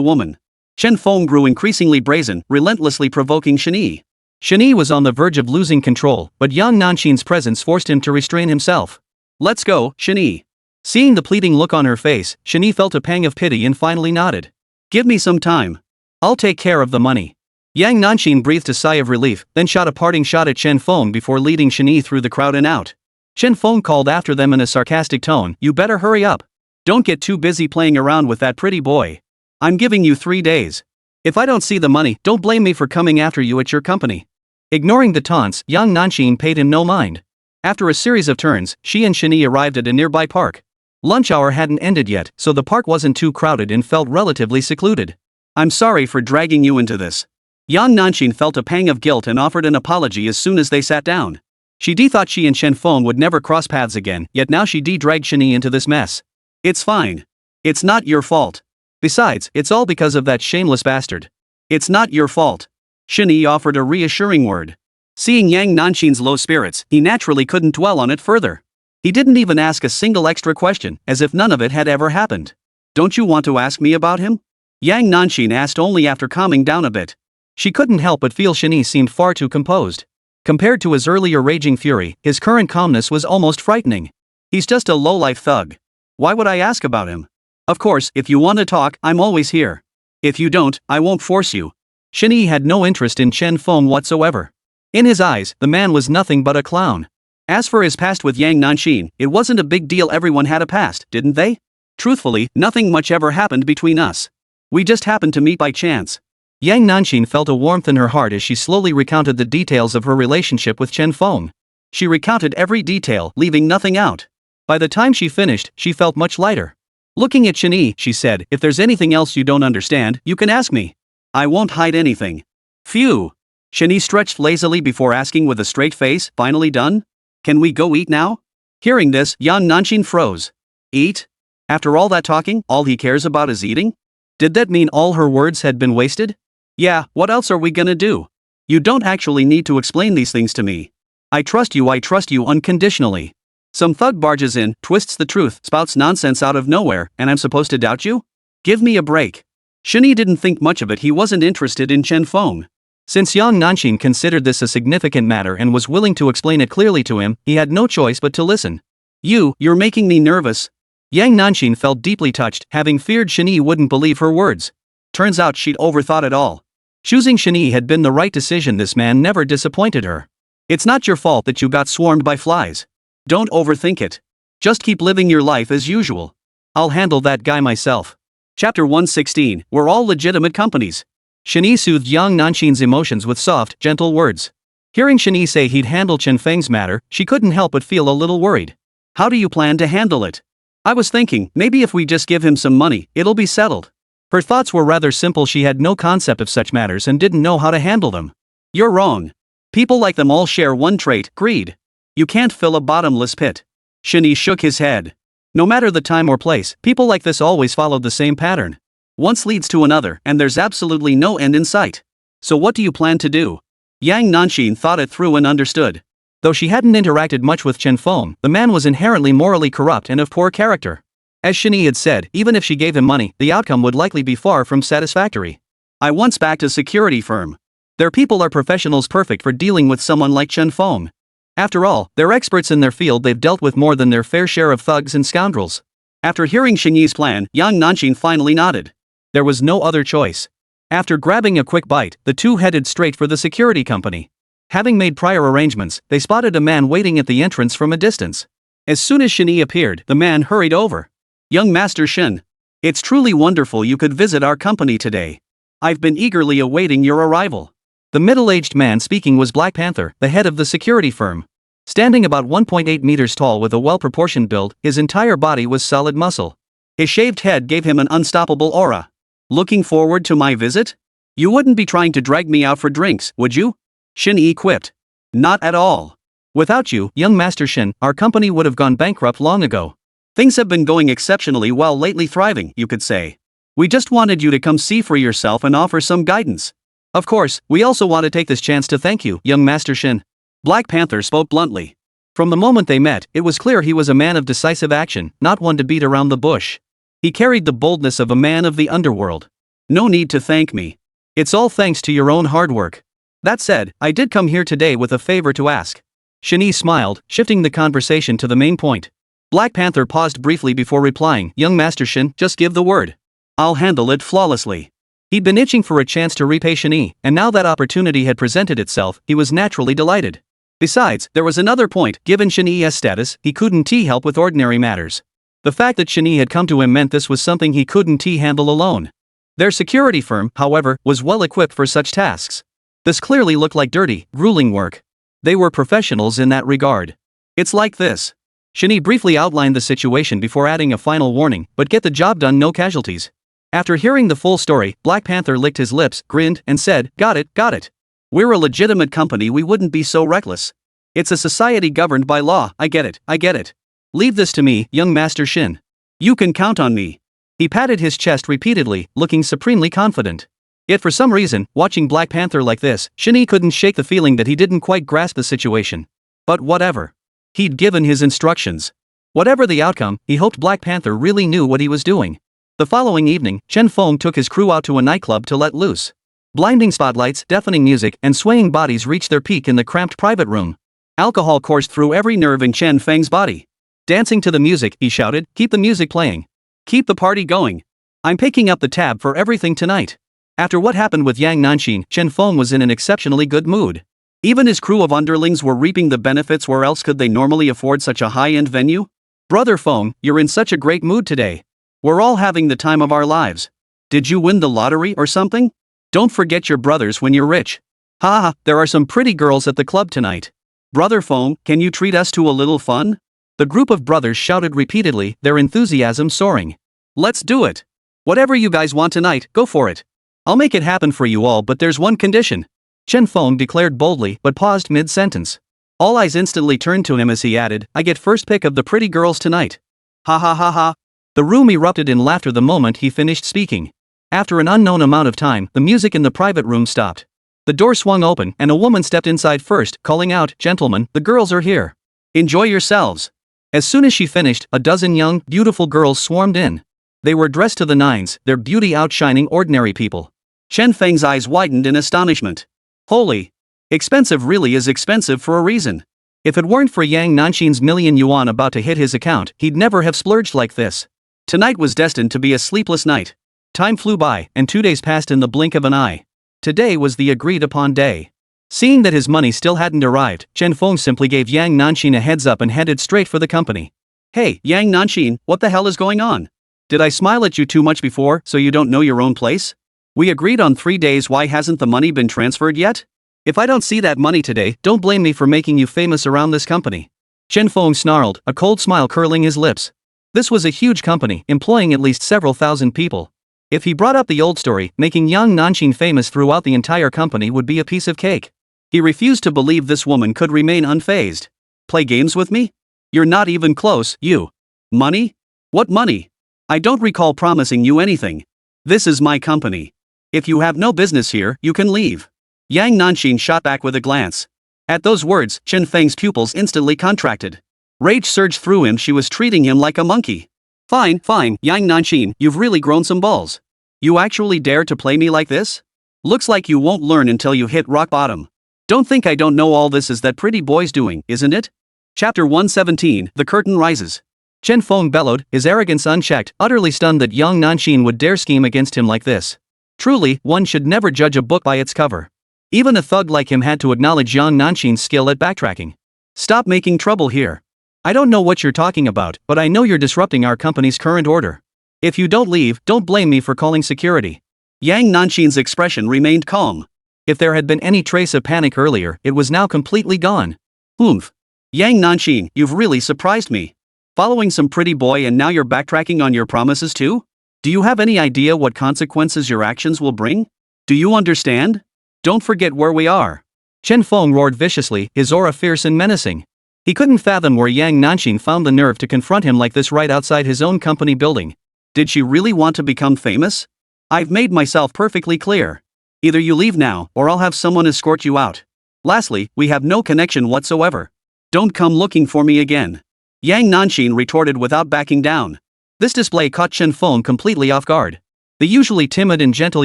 woman. Chen Feng grew increasingly brazen, relentlessly provoking Shen Yi. Shen Yi was on the verge of losing control, but young Nanxin's presence forced him to restrain himself. Let's go, Shen Yi. Seeing the pleading look on her face, Shen Yi felt a pang of pity and finally nodded. Give me some time. I'll take care of the money. Yang Nanxin breathed a sigh of relief, then shot a parting shot at Chen Feng before leading Shen Yi through the crowd and out. Chen Feng called after them in a sarcastic tone, you better hurry up. Don't get too busy playing around with that pretty boy. I'm giving you 3 days. If I don't see the money, don't blame me for coming after you at your company. Ignoring the taunts, young Nanxin paid him no mind. After a series of turns, she and Shen Yi arrived at a nearby park. Lunch hour hadn't ended yet, so the park wasn't too crowded and felt relatively secluded. I'm sorry for dragging you into this. Yang Nanxin felt a pang of guilt and offered an apology as soon as they sat down. She thought she and Chen Feng would never cross paths again, yet now she dragged Shen Yi into this mess. It's fine. It's not your fault. Besides, it's all because of that shameless bastard. It's not your fault. Shen Yi offered a reassuring word. Seeing Yang Nanxin's low spirits, he naturally couldn't dwell on it further. He didn't even ask a single extra question, as if none of it had ever happened. Don't you want to ask me about him? Yang Nanxin asked only after calming down a bit. She couldn't help but feel Shen Yi seemed far too composed. Compared to his earlier raging fury, his current calmness was almost frightening. He's just a low-life thug. Why would I ask about him? Of course, if you want to talk, I'm always here. If you don't, I won't force you. Shen Yi had no interest in Chen Feng whatsoever. In his eyes, the man was nothing but a clown. As for his past with Yang Nanxin, it wasn't a big deal. Everyone had a past, didn't they? Truthfully, nothing much ever happened between us. We just happened to meet by chance. Yang Nanxin felt a warmth in her heart as she slowly recounted the details of her relationship with Chen Feng. She recounted every detail, leaving nothing out. By the time she finished, she felt much lighter. Looking at Shen Yi, she said, "If there's anything else you don't understand, you can ask me. I won't hide anything." Phew. Shen Yi stretched lazily before asking with a straight face, "Finally done? Can we go eat now?" Hearing this, Yang Nanxin froze. Eat? After all that talking, all he cares about is eating? Did that mean all her words had been wasted? Yeah, what else are we gonna do? You don't actually need to explain these things to me. I trust you unconditionally. Some thug barges in, twists the truth, spouts nonsense out of nowhere, and I'm supposed to doubt you? Give me a break. Shen Yi didn't think much of it. He wasn't interested in Chen Feng. Since Yang Nanxin considered this a significant matter and was willing to explain it clearly to him, he had no choice but to listen. You're making me nervous. Yang Nanxin felt deeply touched, having feared Shen Yi wouldn't believe her words. Turns out she'd overthought it all. Choosing Shen Yi had been the right decision. This man never disappointed her. It's not your fault that you got swarmed by flies. Don't overthink it. Just keep living your life as usual. I'll handle that guy myself. Chapter 116, We're all legitimate companies. Shen Yi soothed Yang Nanxin's emotions with soft, gentle words. Hearing Shen Yi say he'd handle Chen Feng's matter, she couldn't help but feel a little worried. How do you plan to handle it? I was thinking, maybe if we just give him some money, it'll be settled. Her thoughts were rather simple. She had no concept of such matters and didn't know how to handle them. You're wrong. People like them all share one trait, greed. You can't fill a bottomless pit. Shen Yi shook his head. No matter the time or place, people like this always followed the same pattern. Once leads to another, and there's absolutely no end in sight. So what do you plan to do? Yang Nanxin thought it through and understood. Though she hadn't interacted much with Chen Feng, the man was inherently morally corrupt and of poor character. As Shen Yi had said, even if she gave him money, the outcome would likely be far from satisfactory. I once backed a security firm. Their people are professionals perfect for dealing with someone like Chen Feng. After all, they're experts in their field. They've dealt with more than their fair share of thugs and scoundrels. After hearing Shen Yi's plan, Yang Nanxin finally nodded. There was no other choice. After grabbing a quick bite, the two headed straight for the security company. Having made prior arrangements, they spotted a man waiting at the entrance from a distance. As soon as Shen Yi appeared, the man hurried over. Young Master Shen. It's truly wonderful you could visit our company today. I've been eagerly awaiting your arrival. The middle-aged man speaking was Black Panther, the head of the security firm. Standing about 1.8 meters tall with a well-proportioned build, his entire body was solid muscle. His shaved head gave him an unstoppable aura. Looking forward to my visit? You wouldn't be trying to drag me out for drinks, would you? Shen Yi quipped. Not at all. Without you, young Master Shen, our company would have gone bankrupt long ago. Things have been going exceptionally well lately, thriving, you could say. We just wanted you to come see for yourself and offer some guidance. Of course, we also want to take this chance to thank you, young Master Shen. Black Panther spoke bluntly. From the moment they met, it was clear he was a man of decisive action, not one to beat around the bush. He carried the boldness of a man of the underworld. No need to thank me. It's all thanks to your own hard work. That said, I did come here today with a favor to ask. Shen Yi smiled, shifting the conversation to the main point. Black Panther paused briefly before replying, Young Master Shen, just give the word. I'll handle it flawlessly. He'd been itching for a chance to repay Shen Yi, and now that opportunity had presented itself, he was naturally delighted. Besides, there was another point. Given Shen Yi's status, he couldn't help with ordinary matters. The fact that Shen Yi had come to him meant this was something he couldn't handle alone. Their security firm, however, was well equipped for such tasks. This clearly looked like dirty, grueling work. They were professionals in that regard. It's like this. Shen Yi briefly outlined the situation before adding a final warning, but get the job done, no casualties. After hearing the full story, Black Panther licked his lips, grinned, and said, got it. We're a legitimate company, we wouldn't be so reckless. It's a society governed by law, I get it. Leave this to me, young Master Shen. You can count on me. He patted his chest repeatedly, looking supremely confident. Yet for some reason, watching Black Panther like this, Shen Yi couldn't shake the feeling that he didn't quite grasp the situation. But whatever. He'd given his instructions. Whatever the outcome, he hoped Black Panther really knew what he was doing. The following evening, Chen Feng took his crew out to a nightclub to let loose. Blinding spotlights, deafening music, and swaying bodies reached their peak in the cramped private room. Alcohol coursed through every nerve in Chen Feng's body. Dancing to the music, he shouted, keep the music playing. Keep the party going. I'm picking up the tab for everything tonight. After what happened with Yang Nanxin, Chen Feng was in an exceptionally good mood. Even his crew of underlings were reaping the benefits. Where else could they normally afford such a high-end venue? Brother Feng, you're in such a great mood today. We're all having the time of our lives. Did you win the lottery or something? Don't forget your brothers when you're rich. Ha, there are some pretty girls at the club tonight. Brother Feng, can you treat us to a little fun? The group of brothers shouted repeatedly, their enthusiasm soaring. Let's do it. Whatever you guys want tonight, go for it. I'll make it happen for you all, but there's one condition. Chen Feng declared boldly, but paused mid-sentence. All eyes instantly turned to him as he added, I get first pick of the pretty girls tonight. Ha ha ha ha. The room erupted in laughter the moment he finished speaking. After an unknown amount of time, the music in the private room stopped. The door swung open, and a woman stepped inside first, calling out, Gentlemen, the girls are here. Enjoy yourselves. As soon as she finished, a dozen young, beautiful girls swarmed in. They were dressed to the nines, their beauty outshining ordinary people. Chen Feng's eyes widened in astonishment. Holy! Expensive really is expensive for a reason. If it weren't for Yang Nanxin's $1,000,000 about to hit his account, he'd never have splurged like this. Tonight was destined to be a sleepless night. Time flew by, and 2 days passed in the blink of an eye. Today was the agreed-upon day. Seeing that his money still hadn't arrived, Chen Feng simply gave Yang Nanxin a heads up and headed straight for the company. Hey, Yang Nanxin, what the hell is going on? Did I smile at you too much before, so you don't know your own place? We agreed on 3 days. Why hasn't the money been transferred yet? If I don't see that money today, don't blame me for making you famous around this company. Chen Feng snarled, a cold smile curling his lips. This was a huge company, employing at least several thousand people. If he brought up the old story, making Yang Nanxin famous throughout the entire company would be a piece of cake. He refused to believe this woman could remain unfazed. Play games with me? You're not even close, you. Money? What money? I don't recall promising you anything. This is my company. If you have no business here, you can leave. Yang Nanxin shot back with a glance. At those words, Chen Feng's pupils instantly contracted. Rage surged through him. She was treating him like a monkey. Fine, Yang Nanxin, you've really grown some balls. You actually dare to play me like this? Looks like you won't learn until you hit rock bottom. Don't think I don't know all this is that pretty boy's doing, isn't it? Chapter 117, The Curtain Rises. Chen Feng bellowed, his arrogance unchecked, utterly stunned that Yang Nanxin would dare scheme against him like this. Truly, one should never judge a book by its cover. Even a thug like him had to acknowledge Yang Nanxin's skill at backtracking. Stop making trouble here. I don't know what you're talking about, but I know you're disrupting our company's current order. If you don't leave, don't blame me for calling security. Yang Nanxin's expression remained calm. If there had been any trace of panic earlier, it was now completely gone. Oomph. Yang Nanxin, you've really surprised me. Following some pretty boy and now you're backtracking on your promises too? Do you have any idea what consequences your actions will bring? Do you understand? Don't forget where we are. Chen Feng roared viciously, his aura fierce and menacing. He couldn't fathom where Yang Nanxin found the nerve to confront him like this right outside his own company building. Did she really want to become famous? I've made myself perfectly clear. Either you leave now, or I'll have someone escort you out. Lastly, we have no connection whatsoever. Don't come looking for me again. Yang Nanxin retorted without backing down. This display caught Chen Feng completely off guard. The usually timid and gentle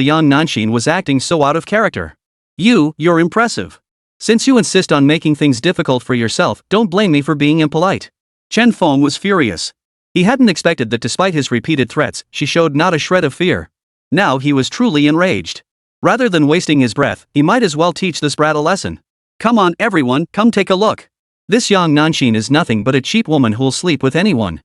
Yang Nanxin was acting so out of character. You're impressive. Since you insist on making things difficult for yourself, don't blame me for being impolite. Chen Feng was furious. He hadn't expected that despite his repeated threats, she showed not a shred of fear. Now he was truly enraged. Rather than wasting his breath, he might as well teach this brat a lesson. Come on everyone, come take a look. This Yang Nanxin is nothing but a cheap woman who'll sleep with anyone.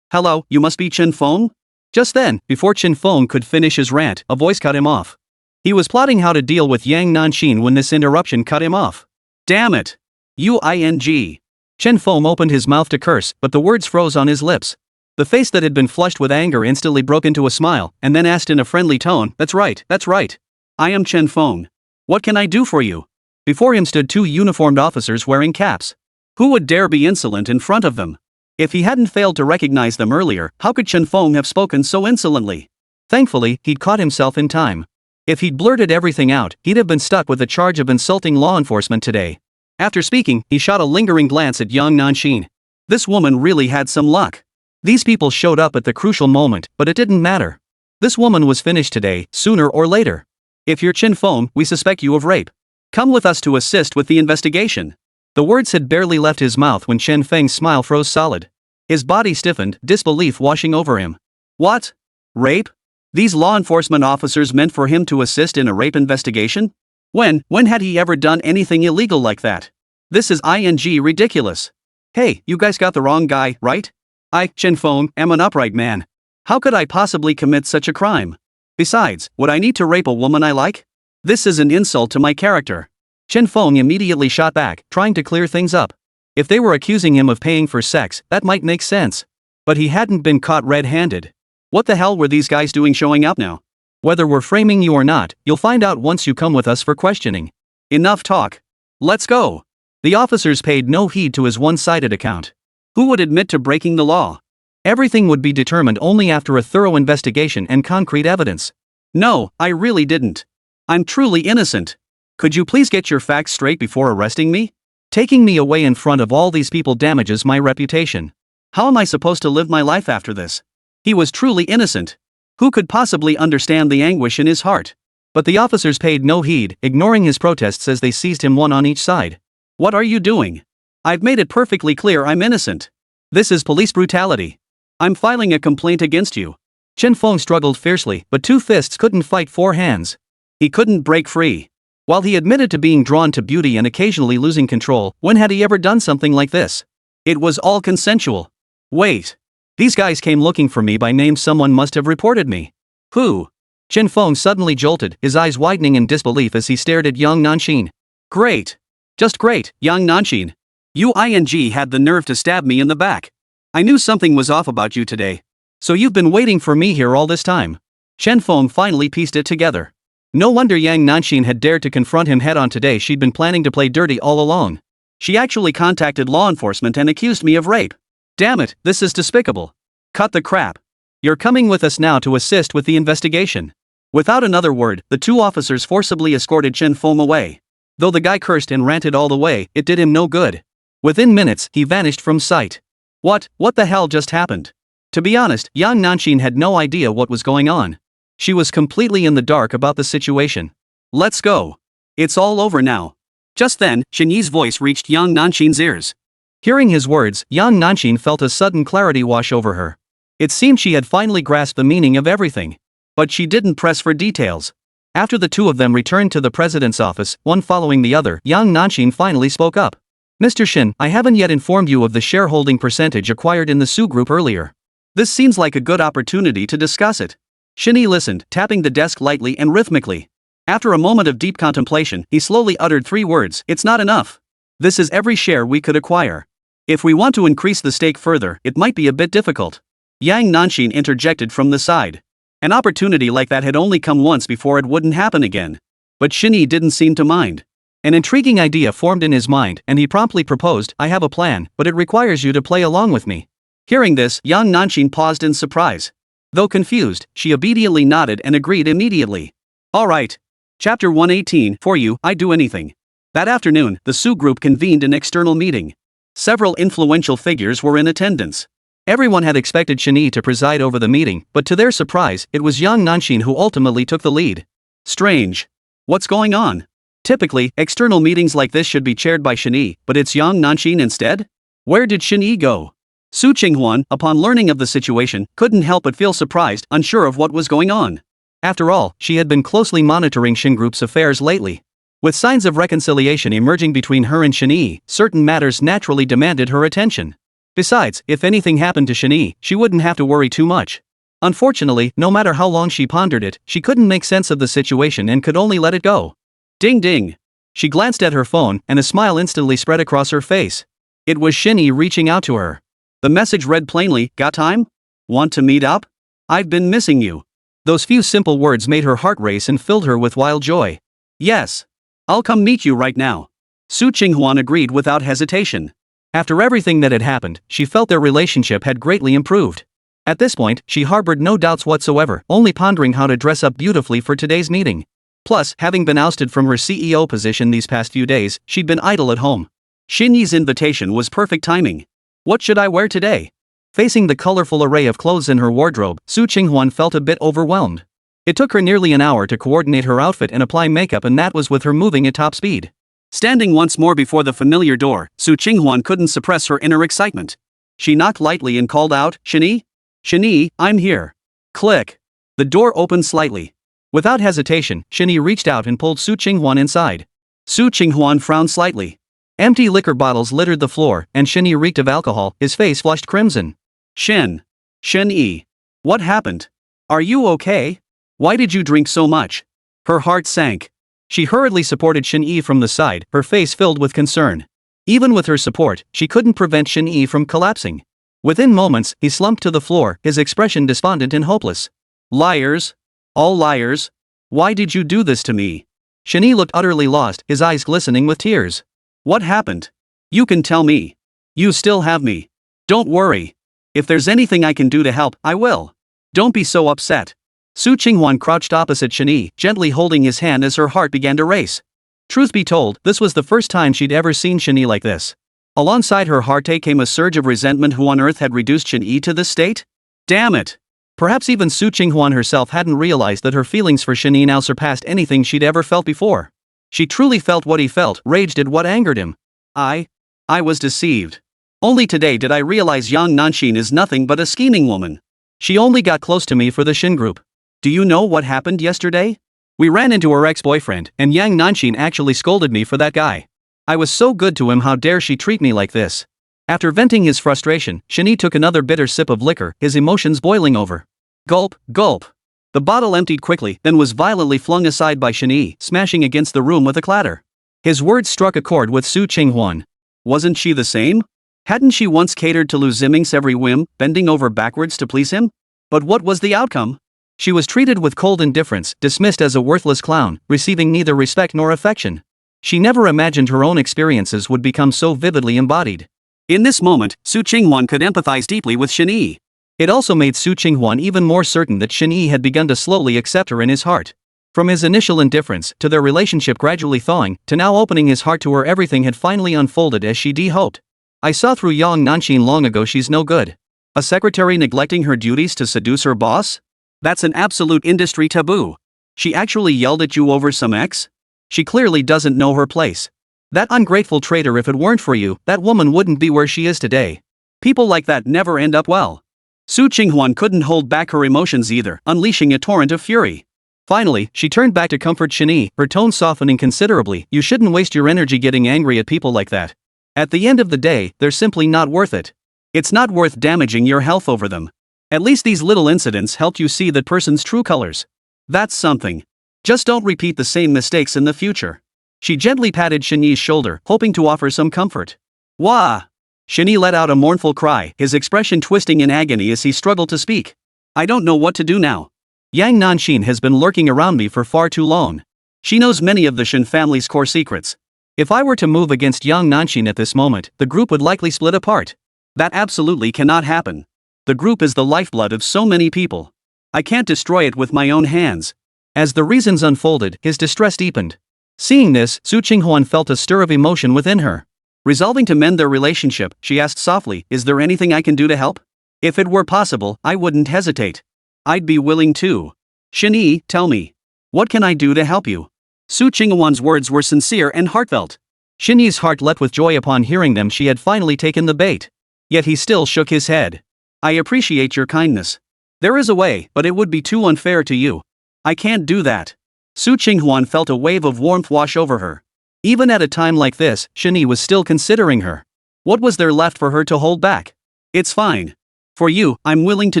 Hello, you must be Chen Feng? Just then, before Chen Feng could finish his rant, a voice cut him off. He was plotting how to deal with Yang Nanxin when this interruption cut him off. Damn it! Uing. Chen Feng opened his mouth to curse, but the words froze on his lips. The face that had been flushed with anger instantly broke into a smile, and then asked in a friendly tone, That's right. I am Chen Feng. What can I do for you? Before him stood 2 uniformed officers wearing caps. Who would dare be insolent in front of them? If he hadn't failed to recognize them earlier, how could Chen Feng have spoken so insolently? Thankfully, he'd caught himself in time. If he'd blurted everything out, he'd have been stuck with a charge of insulting law enforcement today. After speaking, he shot a lingering glance at Yang Nanxin. This woman really had some luck. These people showed up at the crucial moment, but it didn't matter. This woman was finished today, sooner or later. If you're Chen Feng, we suspect you of rape. Come with us to assist with the investigation. The words had barely left his mouth when Chen Feng's smile froze solid. His body stiffened, disbelief washing over him. What? Rape? These law enforcement officers meant for him to assist in a rape investigation? When had he ever done anything illegal like that? This is ridiculous. Hey, you guys got the wrong guy, right? I, Chen Feng, am an upright man. How could I possibly commit such a crime? Besides, would I need to rape a woman I like? This is an insult to my character. Chen Feng immediately shot back, trying to clear things up. If they were accusing him of paying for sex, that might make sense. But he hadn't been caught red-handed. What the hell were these guys doing showing up now? Whether we're framing you or not, you'll find out once you come with us for questioning. Enough talk. Let's go. The officers paid no heed to his one-sided account. Who would admit to breaking the law? Everything would be determined only after a thorough investigation and concrete evidence. No, I really didn't. I'm truly innocent. Could you please get your facts straight before arresting me? Taking me away in front of all these people damages my reputation. How am I supposed to live my life after this? He was truly innocent. Who could possibly understand the anguish in his heart? But the officers paid no heed, ignoring his protests as they seized him one on each side. What are you doing? I've made it perfectly clear I'm innocent. This is police brutality. I'm filing a complaint against you. Chen Feng struggled fiercely, but 2 fists couldn't fight 4 hands. He couldn't break free. While he admitted to being drawn to beauty and occasionally losing control, when had he ever done something like this? It was all consensual. Wait. These guys came looking for me by name. Someone must have reported me. Who? Chen Feng suddenly jolted, his eyes widening in disbelief as he stared at young Nanxin. Great. Just great, young Nanxin. You had the nerve to stab me in the back. I knew something was off about you today. So you've been waiting for me here all this time. Chen Feng finally pieced it together. No wonder Yang Nanxin had dared to confront him head-on today. She'd been planning to play dirty all along. She actually contacted law enforcement and accused me of rape. Damn it, this is despicable. Cut the crap. You're coming with us now to assist with the investigation. Without another word, the 2 officers forcibly escorted Chen Feng away. Though the guy cursed and ranted all the way, it did him no good. Within minutes, he vanished from sight. What the hell just happened? To be honest, Yang Nanxin had no idea what was going on. She was completely in the dark about the situation. Let's go. It's all over now. Just then, Shen Yi's voice reached Yang Nanxin's ears. Hearing his words, Yang Nanxin felt a sudden clarity wash over her. It seemed she had finally grasped the meaning of everything. But she didn't press for details. After the 2 of them returned to the president's office, one following the other, Yang Nanxin finally spoke up. Mr. Shen, I haven't yet informed you of the shareholding percentage acquired in the Su Group earlier. This seems like a good opportunity to discuss it. Shen Yi listened, tapping the desk lightly and rhythmically. After a moment of deep contemplation, he slowly uttered 3 words, "It's not enough. This is every share we could acquire. If we want to increase the stake further, it might be a bit difficult." Yang Nanxin interjected from the side. An opportunity like that had only come once before. It wouldn't happen again. But Shen Yi didn't seem to mind. An intriguing idea formed in his mind, and he promptly proposed, "I have a plan, but it requires you to play along with me." Hearing this, Yang Nanxin paused in surprise. Though confused, she obediently nodded and agreed immediately. All right. Chapter 118, For You, I'd do anything. That afternoon, the Su Group convened an external meeting. Several influential figures were in attendance. Everyone had expected Shen Yi to preside over the meeting, but to their surprise, it was Yang Nanxin who ultimately took the lead. Strange. What's going on? Typically, external meetings like this should be chaired by Shen Yi, but it's Yang Nanxin instead? Where did Shen Yi go? Su Qinghuan, upon learning of the situation, couldn't help but feel surprised, unsure of what was going on. After all, she had been closely monitoring Shen Group's affairs lately. With signs of reconciliation emerging between her and Shen Yi, certain matters naturally demanded her attention. Besides, if anything happened to Shen Yi, she wouldn't have to worry too much. Unfortunately, no matter how long she pondered it, she couldn't make sense of the situation and could only let it go. Ding ding. She glanced at her phone, and a smile instantly spread across her face. It was Shen Yi reaching out to her. The message read plainly, "Got time? Want to meet up? I've been missing you." Those few simple words made her heart race and filled her with wild joy. "Yes. I'll come meet you right now." Su Qinghuan agreed without hesitation. After everything that had happened, she felt their relationship had greatly improved. At this point, she harbored no doubts whatsoever, only pondering how to dress up beautifully for today's meeting. Plus, having been ousted from her CEO position these past few days, she'd been idle at home. Shen Yi's invitation was perfect timing. What should I wear today? Facing the colorful array of clothes in her wardrobe, Su Qinghuan felt a bit overwhelmed. It took her nearly an hour to coordinate her outfit and apply makeup, and that was with her moving at top speed. Standing once more before the familiar door, Su Qinghuan couldn't suppress her inner excitement. She knocked lightly and called out, "Shen Yi? Shen Yi, I'm here." Click. The door opened slightly. Without hesitation, Shen Yi reached out and pulled Su Qinghuan inside. Su Qinghuan frowned slightly. Empty liquor bottles littered the floor, and Shen Yi reeked of alcohol, his face flushed crimson. Shen Yi. What happened? Are you okay? Why did you drink so much? Her heart sank. She hurriedly supported Shen Yi from the side, her face filled with concern. Even with her support, she couldn't prevent Shen Yi from collapsing. Within moments, he slumped to the floor, his expression despondent and hopeless. Liars. All liars. Why did you do this to me? Shen Yi looked utterly lost, his eyes glistening with tears. What happened? You can tell me. You still have me. Don't worry. If there's anything I can do to help, I will. Don't be so upset. Su Qinghuan crouched opposite Shen Yi, gently holding his hand as her heart began to race. Truth be told, this was the first time she'd ever seen Shen Yi like this. Alongside her heartache came a surge of resentment. Who on earth had reduced Shen Yi to this state? Damn it! Perhaps even Su Qinghuan herself hadn't realized that her feelings for Shen Yi now surpassed anything she'd ever felt before. She truly felt what he felt, raged at what angered him. I was deceived. Only today did I realize Yang Nanxin is nothing but a scheming woman. She only got close to me for the Shen Group. Do you know what happened yesterday? We ran into her ex-boyfriend, and Yang Nanxin actually scolded me for that guy. I was so good to him, how dare she treat me like this? After venting his frustration, Shen Yi took another bitter sip of liquor, his emotions boiling over. Gulp, gulp. The bottle emptied quickly, then was violently flung aside by Shen Yi, smashing against the room with a clatter. His words struck a chord with Su Qinghuan. Wasn't she the same? Hadn't she once catered to Liu Ziming's every whim, bending over backwards to please him? But what was the outcome? She was treated with cold indifference, dismissed as a worthless clown, receiving neither respect nor affection. She never imagined her own experiences would become so vividly embodied. In this moment, Su Qinghuan could empathize deeply with Shen Yi. It also made Su Qinghuan even more certain that Shen Yi had begun to slowly accept her in his heart. From his initial indifference, to their relationship gradually thawing, to now opening his heart to her, everything had finally unfolded as she'd hoped. I saw through Yang Nanxin long ago. She's no good. A secretary neglecting her duties to seduce her boss? That's an absolute industry taboo. She actually yelled at you over some ex? She clearly doesn't know her place. That ungrateful traitor, if it weren't for you, that woman wouldn't be where she is today. People like that never end up well. Su Qinghuan couldn't hold back her emotions either, unleashing a torrent of fury. Finally, she turned back to comfort Shen Yi, her tone softening considerably. You shouldn't waste your energy getting angry at people like that. At the end of the day, they're simply not worth it. It's not worth damaging your health over them. At least these little incidents helped you see that person's true colors. That's something. Just don't repeat the same mistakes in the future. She gently patted Shen Yi's shoulder, hoping to offer some comfort. Wah! Shen Yi let out a mournful cry, his expression twisting in agony as he struggled to speak. I don't know what to do now. Yang Nanxin has been lurking around me for far too long. She knows many of the Shen family's core secrets. If I were to move against Yang Nanxin at this moment, the group would likely split apart. That absolutely cannot happen. The group is the lifeblood of so many people. I can't destroy it with my own hands. As the reasons unfolded, his distress deepened. Seeing this, Su Qinghuan felt a stir of emotion within her. Resolving to mend their relationship, she asked softly, is there anything I can do to help? If it were possible, I wouldn't hesitate. I'd be willing to. Shen Yi, tell me. What can I do to help you? Su Qinghuan's words were sincere and heartfelt. Shen Yi's heart leapt with joy upon hearing them. She had finally taken the bait. Yet he still shook his head. I appreciate your kindness. There is a way, but it would be too unfair to you. I can't do that. Su Qinghuan felt a wave of warmth wash over her. Even at a time like this, Shen Yi was still considering her. What was there left for her to hold back? It's fine. For you, I'm willing to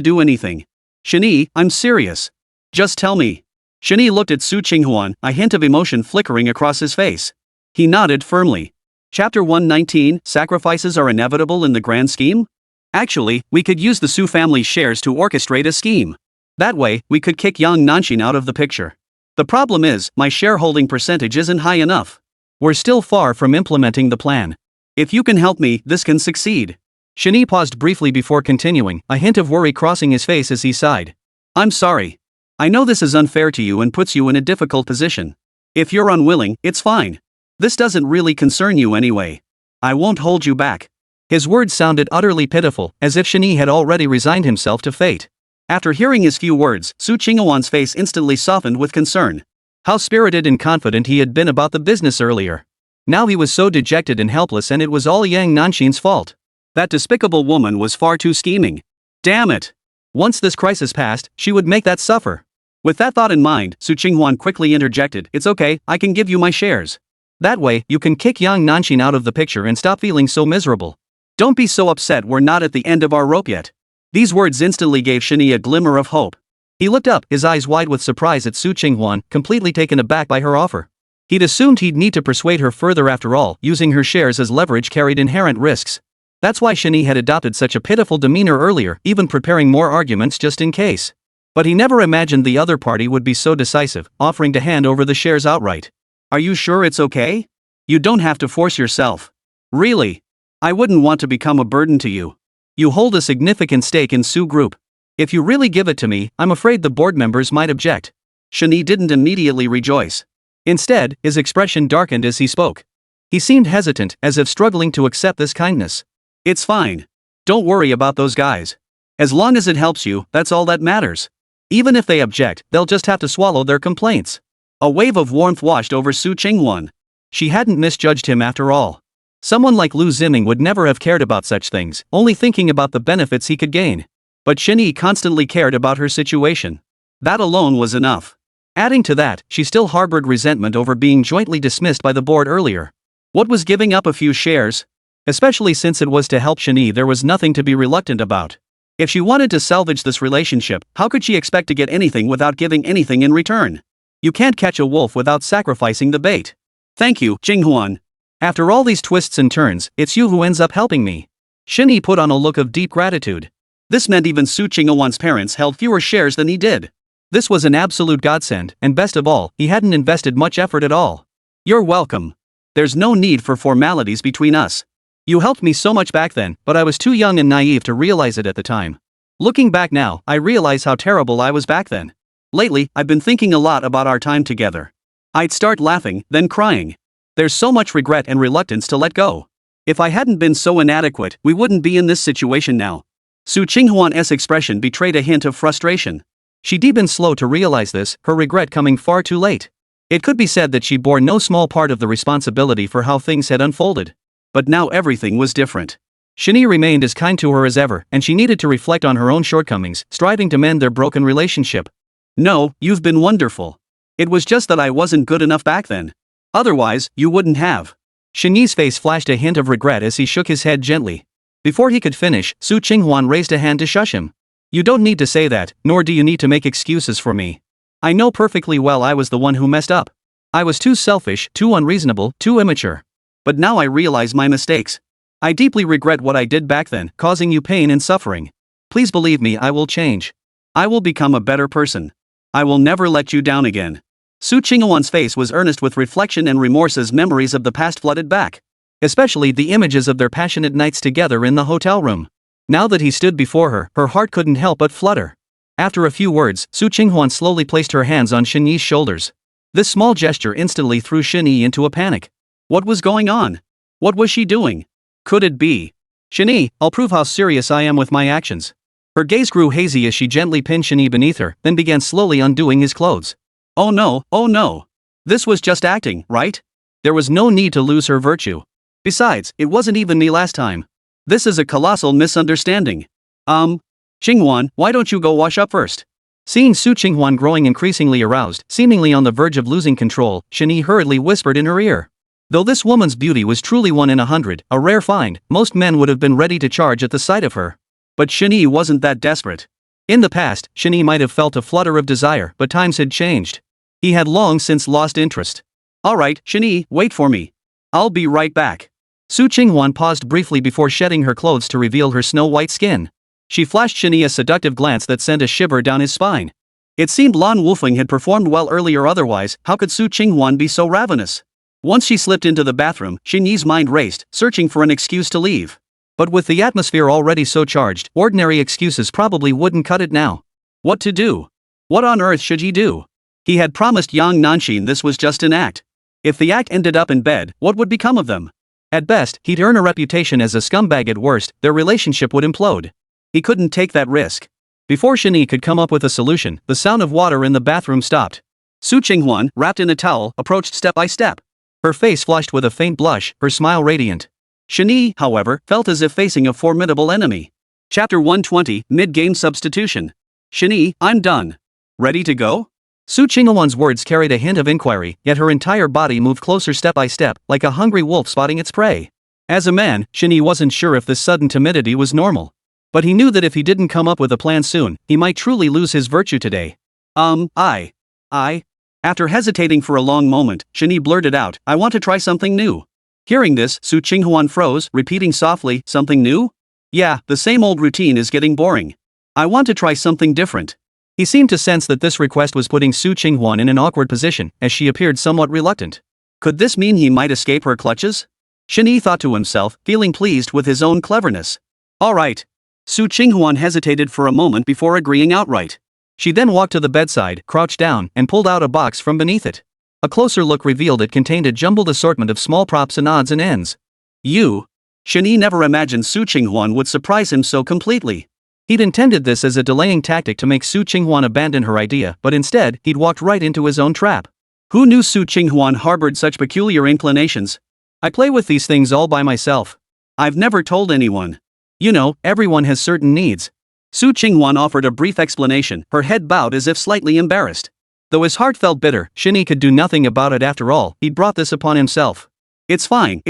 do anything. Shen Yi, I'm serious. Just tell me. Shen Yi looked at Su Qinghuan, a hint of emotion flickering across his face. He nodded firmly. Chapter 119, Sacrifices are inevitable in the grand scheme? Actually, we could use the Su family's shares to orchestrate a scheme. That way, we could kick Yang Nanxin out of the picture. The problem is, my shareholding percentage isn't high enough. We're still far from implementing the plan. If you can help me, this can succeed. Shen Yi paused briefly before continuing, a hint of worry crossing his face as he sighed. I'm sorry. I know this is unfair to you and puts you in a difficult position. If you're unwilling, it's fine. This doesn't really concern you anyway. I won't hold you back. His words sounded utterly pitiful, as if Shen Yi had already resigned himself to fate. After hearing his few words, Su Qinghuan's face instantly softened with concern. How spirited and confident he had been about the business earlier. Now he was so dejected and helpless, and it was all Yang Nanxin's fault. That despicable woman was far too scheming. Damn it! Once this crisis passed, she would make that suffer. With that thought in mind, Su Qinghuan quickly interjected, "It's okay, I can give you my shares. That way, you can kick young Nanshin out of the picture and stop feeling so miserable. Don't be so upset, we're not at the end of our rope yet." These words instantly gave Shen Yi a glimmer of hope. He looked up, his eyes wide with surprise at Su Qinghuan, completely taken aback by her offer. He'd assumed he'd need to persuade her further after all, using her shares as leverage carried inherent risks. That's why Shen Yi had adopted such a pitiful demeanor earlier, even preparing more arguments just in case. But he never imagined the other party would be so decisive, offering to hand over the shares outright. "Are you sure it's okay? You don't have to force yourself. Really? I wouldn't want to become a burden to you. You hold a significant stake in Su Group. If you really give it to me, I'm afraid the board members might object." Shen Yi didn't immediately rejoice. Instead, his expression darkened as he spoke. He seemed hesitant, as if struggling to accept this kindness. "It's fine. Don't worry about those guys. As long as it helps you, that's all that matters. Even if they object, they'll just have to swallow their complaints." A wave of warmth washed over Su Qinghuan. She hadn't misjudged him after all. Someone like Liu Ziming would never have cared about such things, only thinking about the benefits he could gain. But Shen Yi constantly cared about her situation. That alone was enough. Adding to that, she still harbored resentment over being jointly dismissed by the board earlier. What was giving up a few shares? Especially since it was to help Shen Yi, there was nothing to be reluctant about. If she wanted to salvage this relationship, how could she expect to get anything without giving anything in return? You can't catch a wolf without sacrificing the bait. "Thank you, Qinghuan. After all these twists and turns, it's you who ends up helping me." Shen Yi put on a look of deep gratitude. This meant even Su Qinghuan's parents held fewer shares than he did. This was an absolute godsend, and best of all, he hadn't invested much effort at all. "You're welcome. There's no need for formalities between us. You helped me so much back then, but I was too young and naive to realize it at the time. Looking back now, I realize how terrible I was back then. Lately, I've been thinking a lot about our time together. I'd start laughing, then crying. There's so much regret and reluctance to let go. If I hadn't been so inadequate, we wouldn't be in this situation now." Su Qinghuan's expression betrayed a hint of frustration. She'd been slow to realize this, her regret coming far too late. It could be said that she bore no small part of the responsibility for how things had unfolded. But now everything was different. Shen Yi remained as kind to her as ever, and she needed to reflect on her own shortcomings, striving to mend their broken relationship. "No, you've been wonderful. It was just that I wasn't good enough back then. Otherwise, you wouldn't have." Shen Yi's face flashed a hint of regret as he shook his head gently. Before he could finish, Su Qinghuan raised a hand to shush him. "You don't need to say that, nor do you need to make excuses for me. I know perfectly well I was the one who messed up. I was too selfish, too unreasonable, too immature. But now I realize my mistakes. I deeply regret what I did back then, causing you pain and suffering. Please believe me, I will change. I will become a better person. I will never let you down again." Su Qinghuan's face was earnest with reflection and remorse as memories of the past flooded back. Especially the images of their passionate nights together in the hotel room. Now that he stood before her, her heart couldn't help but flutter. After a few words, Su Qinghuan slowly placed her hands on Shen Yi's shoulders. This small gesture instantly threw Shen Yi into a panic. What was going on? What was she doing? Could it be? "Shen Yi, I'll prove how serious I am with my actions." Her gaze grew hazy as she gently pinned Shen Yi beneath her, then began slowly undoing his clothes. Oh no. This was just acting, right? There was no need to lose her virtue. Besides, it wasn't even me last time. This is a colossal misunderstanding. Qinghuan, why don't you go wash up first? Seeing Su Qinghuan growing increasingly aroused, seemingly on the verge of losing control, Shen Yi hurriedly whispered in her ear. Though this woman's beauty was truly 1 in 100, a rare find, most men would have been ready to charge at the sight of her. But Shen Yi wasn't that desperate. In the past, Shen Yi might have felt a flutter of desire, but times had changed. He had long since lost interest. "Alright, Shen Yi, wait for me. I'll be right back." Su Qinghuan paused briefly before shedding her clothes to reveal her snow-white skin. She flashed Shen Yi a seductive glance that sent a shiver down his spine. It seemed Lan Wufeng had performed well earlier, otherwise, how could Su Qinghuan be so ravenous? Once she slipped into the bathroom, Shen Yi's mind raced, searching for an excuse to leave. But with the atmosphere already so charged, ordinary excuses probably wouldn't cut it now. What to do? What on earth should he do? He had promised Yang Nanshin this was just an act. If the act ended up in bed, what would become of them? At best, he'd earn a reputation as a scumbag. At worst, their relationship would implode. He couldn't take that risk. Before Shen Yi could come up with a solution, the sound of water in the bathroom stopped. Su Qinghuan, wrapped in a towel, approached step by step. Her face flushed with a faint blush, her smile radiant. Shen Yi, however, felt as if facing a formidable enemy. Chapter 120, Mid-Game Substitution. "Shen Yi, I'm done. Ready to go?" Su Qinghuan's words carried a hint of inquiry, yet her entire body moved closer step by step, like a hungry wolf spotting its prey. As a man, Shen Yi wasn't sure if this sudden timidity was normal. But he knew that if he didn't come up with a plan soon, he might truly lose his virtue today. I. After hesitating for a long moment, Shen Yi blurted out, I want to try something new. Hearing this, Su Qinghuan froze, repeating softly, something new? Yeah, the same old routine is getting boring. I want to try something different. He seemed to sense that this request was putting Su Qinghuan in an awkward position, as she appeared somewhat reluctant. Could this mean he might escape her clutches? Shen Yi thought to himself, feeling pleased with his own cleverness. All right. Su Qinghuan hesitated for a moment before agreeing outright. She then walked to the bedside, crouched down, and pulled out a box from beneath it. A closer look revealed it contained a jumbled assortment of small props and odds and ends. Shen Yi never imagined Su Qinghuan would surprise him so completely. He'd intended this as a delaying tactic to make Su Qinghuan abandon her idea, but instead, he'd walked right into his own trap. Who knew Su Qinghuan harbored such peculiar inclinations? I play with these things all by myself. I've never told anyone. You know, everyone has certain needs. Su Qinghuan offered a brief explanation, her head bowed as if slightly embarrassed. Though his heart felt bitter, Shen Yi could do nothing about it after all, he'd brought this upon himself. It's fine.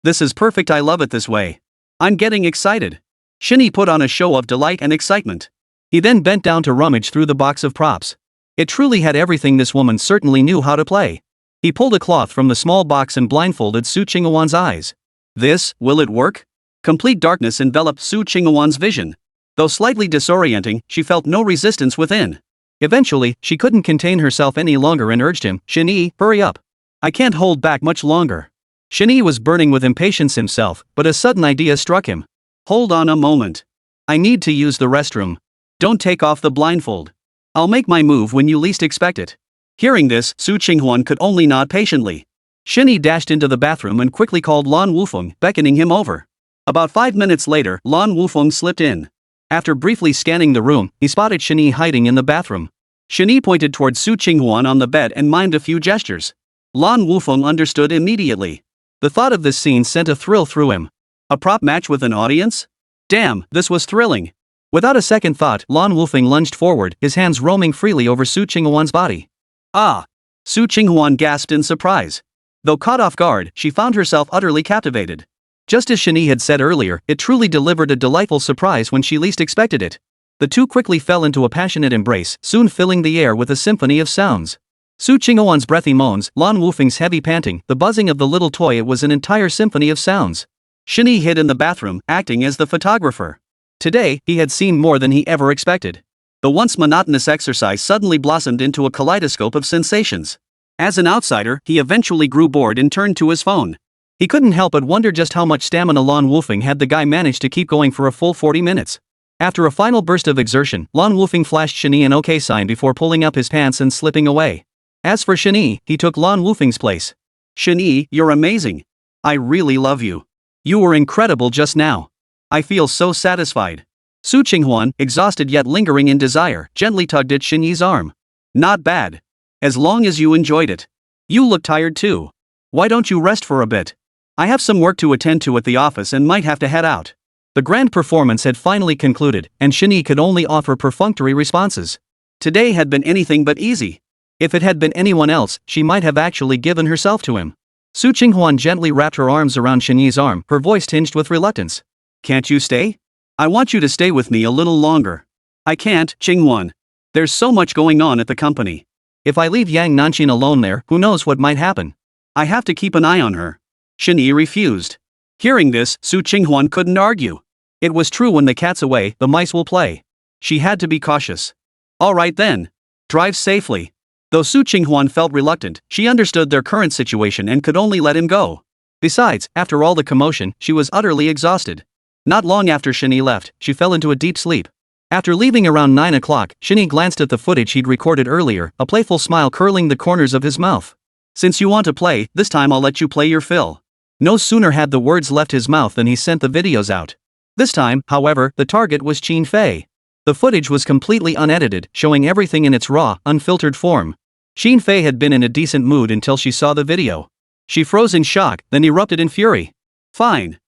This is perfect, I love it this way. I'm getting excited. Shen Yi put on a show of delight and excitement. He then bent down to rummage through the box of props. It truly had everything this woman certainly knew how to play. He pulled a cloth from the small box and blindfolded Su Qinghuan's eyes. Will it work? Complete darkness enveloped Su Qinghuan's vision. Though slightly disorienting, she felt no resistance within. Eventually, she couldn't contain herself any longer and urged him, Shen Yi, hurry up. I can't hold back much longer. Shen Yi was burning with impatience himself, but a sudden idea struck him. Hold on a moment. I need to use the restroom. Don't take off the blindfold. I'll make my move when you least expect it. Hearing this, Su Qinghuan could only nod patiently. Shen Yi dashed into the bathroom and quickly called Lan Wufeng, beckoning him over. About 5 minutes later, Lan Wufeng slipped in. After briefly scanning the room, he spotted Shen Yi hiding in the bathroom. Shen Yi pointed towards Su Qinghuan on the bed and mimed a few gestures. Lan Wufeng understood immediately. The thought of this scene sent a thrill through him. A prop match with an audience? Damn, this was thrilling. Without a second thought, Lan Wufeng lunged forward, his hands roaming freely over Su Qinghuan's body. Ah! Su Qinghuan gasped in surprise. Though caught off guard, she found herself utterly captivated. Just as Shen Yi had said earlier, it truly delivered a delightful surprise when she least expected it. The two quickly fell into a passionate embrace, soon filling the air with a symphony of sounds. Su Qinghuan's breathy moans, Lan Wufeng's heavy panting, the buzzing of the little toy, it was an entire symphony of sounds. Shen Yi hid in the bathroom, acting as the photographer. Today, he had seen more than he ever expected. The once monotonous exercise suddenly blossomed into a kaleidoscope of sensations. As an outsider, he eventually grew bored and turned to his phone. He couldn't help but wonder just how much stamina Lan Wufeng had the guy managed to keep going for a full 40 minutes. After a final burst of exertion, Lan Wufeng flashed Shen Yi an OK sign before pulling up his pants and slipping away. As for Shen Yi, he took Lan Wufeng's place. Shen Yi, you're amazing. I really love you. You were incredible just now. I feel so satisfied. Su Qinghuan, exhausted yet lingering in desire, gently tugged at Shen Yi's arm. Not bad. As long as you enjoyed it. You look tired too. Why don't you rest for a bit? I have some work to attend to at the office and might have to head out. The grand performance had finally concluded, and Shen Yi could only offer perfunctory responses. Today had been anything but easy. If it had been anyone else, she might have actually given herself to him. Su Qinghuan gently wrapped her arms around Shen Yi's arm, her voice tinged with reluctance. Can't you stay? I want you to stay with me a little longer. I can't, Qinghuan. There's so much going on at the company. If I leave Yang Nanqin alone there, who knows what might happen? I have to keep an eye on her. Shen Yi refused. Hearing this, Su Qinghuan couldn't argue. It was true, when the cat's away, the mice will play. She had to be cautious. All right then. Drive safely. Though Su Qinghuan felt reluctant, she understood their current situation and could only let him go. Besides, after all the commotion, she was utterly exhausted. Not long after Shen Yi left, she fell into a deep sleep. After leaving around 9 o'clock, Shen Yi glanced at the footage he'd recorded earlier, a playful smile curling the corners of his mouth. Since you want to play, this time I'll let you play your fill. No sooner had the words left his mouth than he sent the videos out. This time, however, the target was Qin Fei. The footage was completely unedited, showing everything in its raw, unfiltered form. Qin Fei had been in a decent mood until she saw the video. She froze in shock, then erupted in fury. Fine.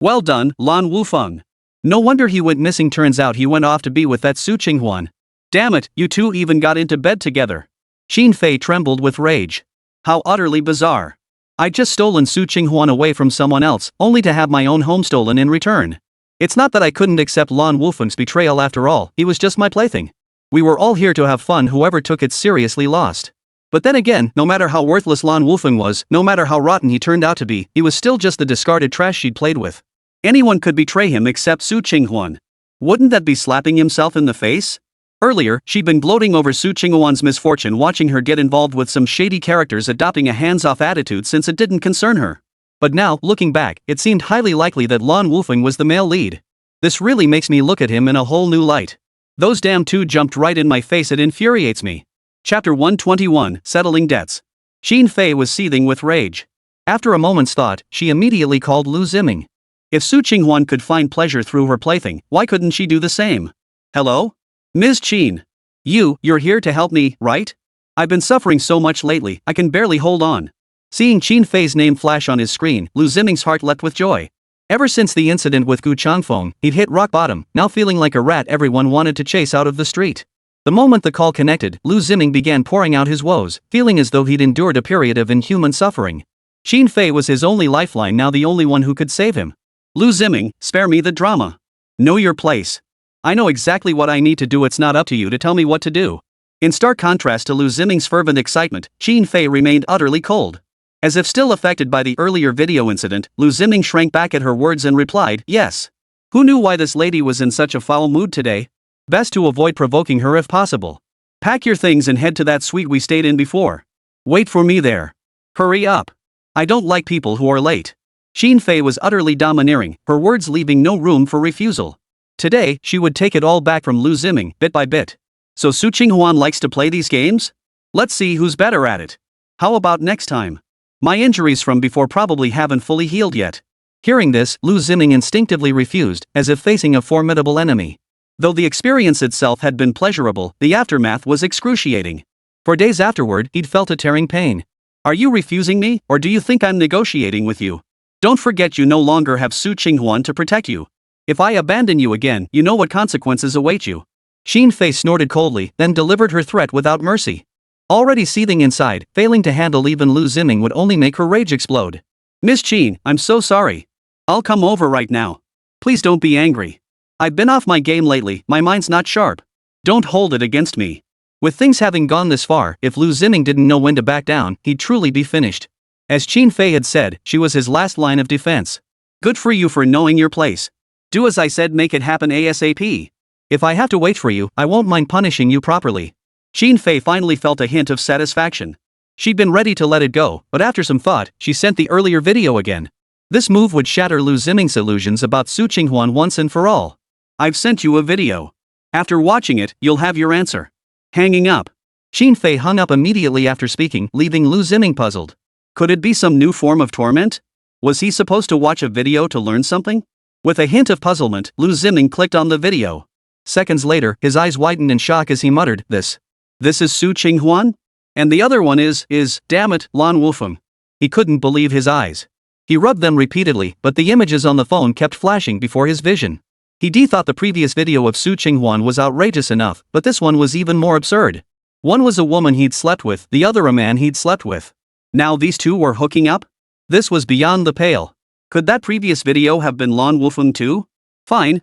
Well done, Lan Wufeng. No wonder he went missing. Turns out he went off to be with that Su Qinghuan. Damn it, you two even got into bed together. Xin Fei trembled with rage. How utterly bizarre. I'd just stolen Su Qinghuan away from someone else, only to have my own home stolen in return. It's not that I couldn't accept Lan Wufeng's betrayal after all, he was just my plaything. We were all here to have fun, whoever took it seriously lost. But then again, no matter how worthless Lan Wufeng was, no matter how rotten he turned out to be, he was still just the discarded trash she'd played with. Anyone could betray him except Su Qinghuan. Wouldn't that be slapping himself in the face? Earlier, she'd been gloating over Su Qinghuan's misfortune, watching her get involved with some shady characters adopting a hands-off attitude since it didn't concern her. But now, looking back, it seemed highly likely that Lan Wufeng was the male lead. This really makes me look at him in a whole new light. Those damn two jumped right in my face, it infuriates me. Chapter 121, Settling Debts. Xin Fei was seething with rage. After a moment's thought, she immediately called Liu Ziming. If Su Qinghuan could find pleasure through her plaything, why couldn't she do the same? Hello? Ms. Qin. You're here to help me, right? I've been suffering so much lately, I can barely hold on. Seeing Xin Fei's name flash on his screen, Liu Ziming's heart leapt with joy. Ever since the incident with Gu Changfeng, he'd hit rock bottom, now feeling like a rat everyone wanted to chase out of the street. The moment the call connected, Liu Ziming began pouring out his woes, feeling as though he'd endured a period of inhuman suffering. Xin Fei was his only lifeline, now the only one who could save him. Liu Ziming, spare me the drama. Know your place. I know exactly what I need to do, it's not up to you to tell me what to do. In stark contrast to Liu Ziming's fervent excitement, Xin Fei remained utterly cold. As if still affected by the earlier video incident, Liu Ziming shrank back at her words and replied, yes. Who knew why this lady was in such a foul mood today? Best to avoid provoking her if possible. Pack your things and head to that suite we stayed in before. Wait for me there. Hurry up. I don't like people who are late. Xin Fei was utterly domineering, her words leaving no room for refusal. Today, she would take it all back from Liu Ziming, bit by bit. So Su Qinghuan likes to play these games? Let's see who's better at it. How about next time? My injuries from before probably haven't fully healed yet. Hearing this, Liu Ziming instinctively refused, as if facing a formidable enemy. Though the experience itself had been pleasurable, the aftermath was excruciating. For days afterward, he'd felt a tearing pain. Are you refusing me, or do you think I'm negotiating with you? Don't forget you no longer have Su Qinghuan to protect you. If I abandon you again, you know what consequences await you. Xin Fei snorted coldly, then delivered her threat without mercy. Already seething inside, failing to handle even Liu Ziming would only make her rage explode. Miss Qin, I'm so sorry. I'll come over right now. Please don't be angry. I've been off my game lately, my mind's not sharp. Don't hold it against me. With things having gone this far, if Liu Ziming didn't know when to back down, he'd truly be finished. As Xin Fei had said, she was his last line of defense. Good for you for knowing your place. Do as I said, make it happen ASAP. If I have to wait for you, I won't mind punishing you properly. Xin Fei finally felt a hint of satisfaction. She'd been ready to let it go, but after some thought, she sent the earlier video again. This move would shatter Liu Ziming's illusions about Su Qinghuan once and for all. I've sent you a video. After watching it, you'll have your answer. Hanging up. Xin Fei hung up immediately after speaking, leaving Liu Ziming puzzled. Could it be some new form of torment? Was he supposed to watch a video to learn something? With a hint of puzzlement, Liu Ziming clicked on the video. Seconds later, his eyes widened in shock as he muttered, This is Su Qinghuan? And the other one is, damn it, Lan Wufeng. He couldn't believe his eyes. He rubbed them repeatedly, but the images on the phone kept flashing before his vision. He thought the previous video of Su Qinghuan was outrageous enough, but this one was even more absurd. One was a woman he'd slept with, the other a man he'd slept with. Now these two were hooking up? This was beyond the pale. Could that previous video have been Lan Wufeng too? Fine.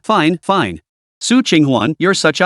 Su Qinghuan, you're such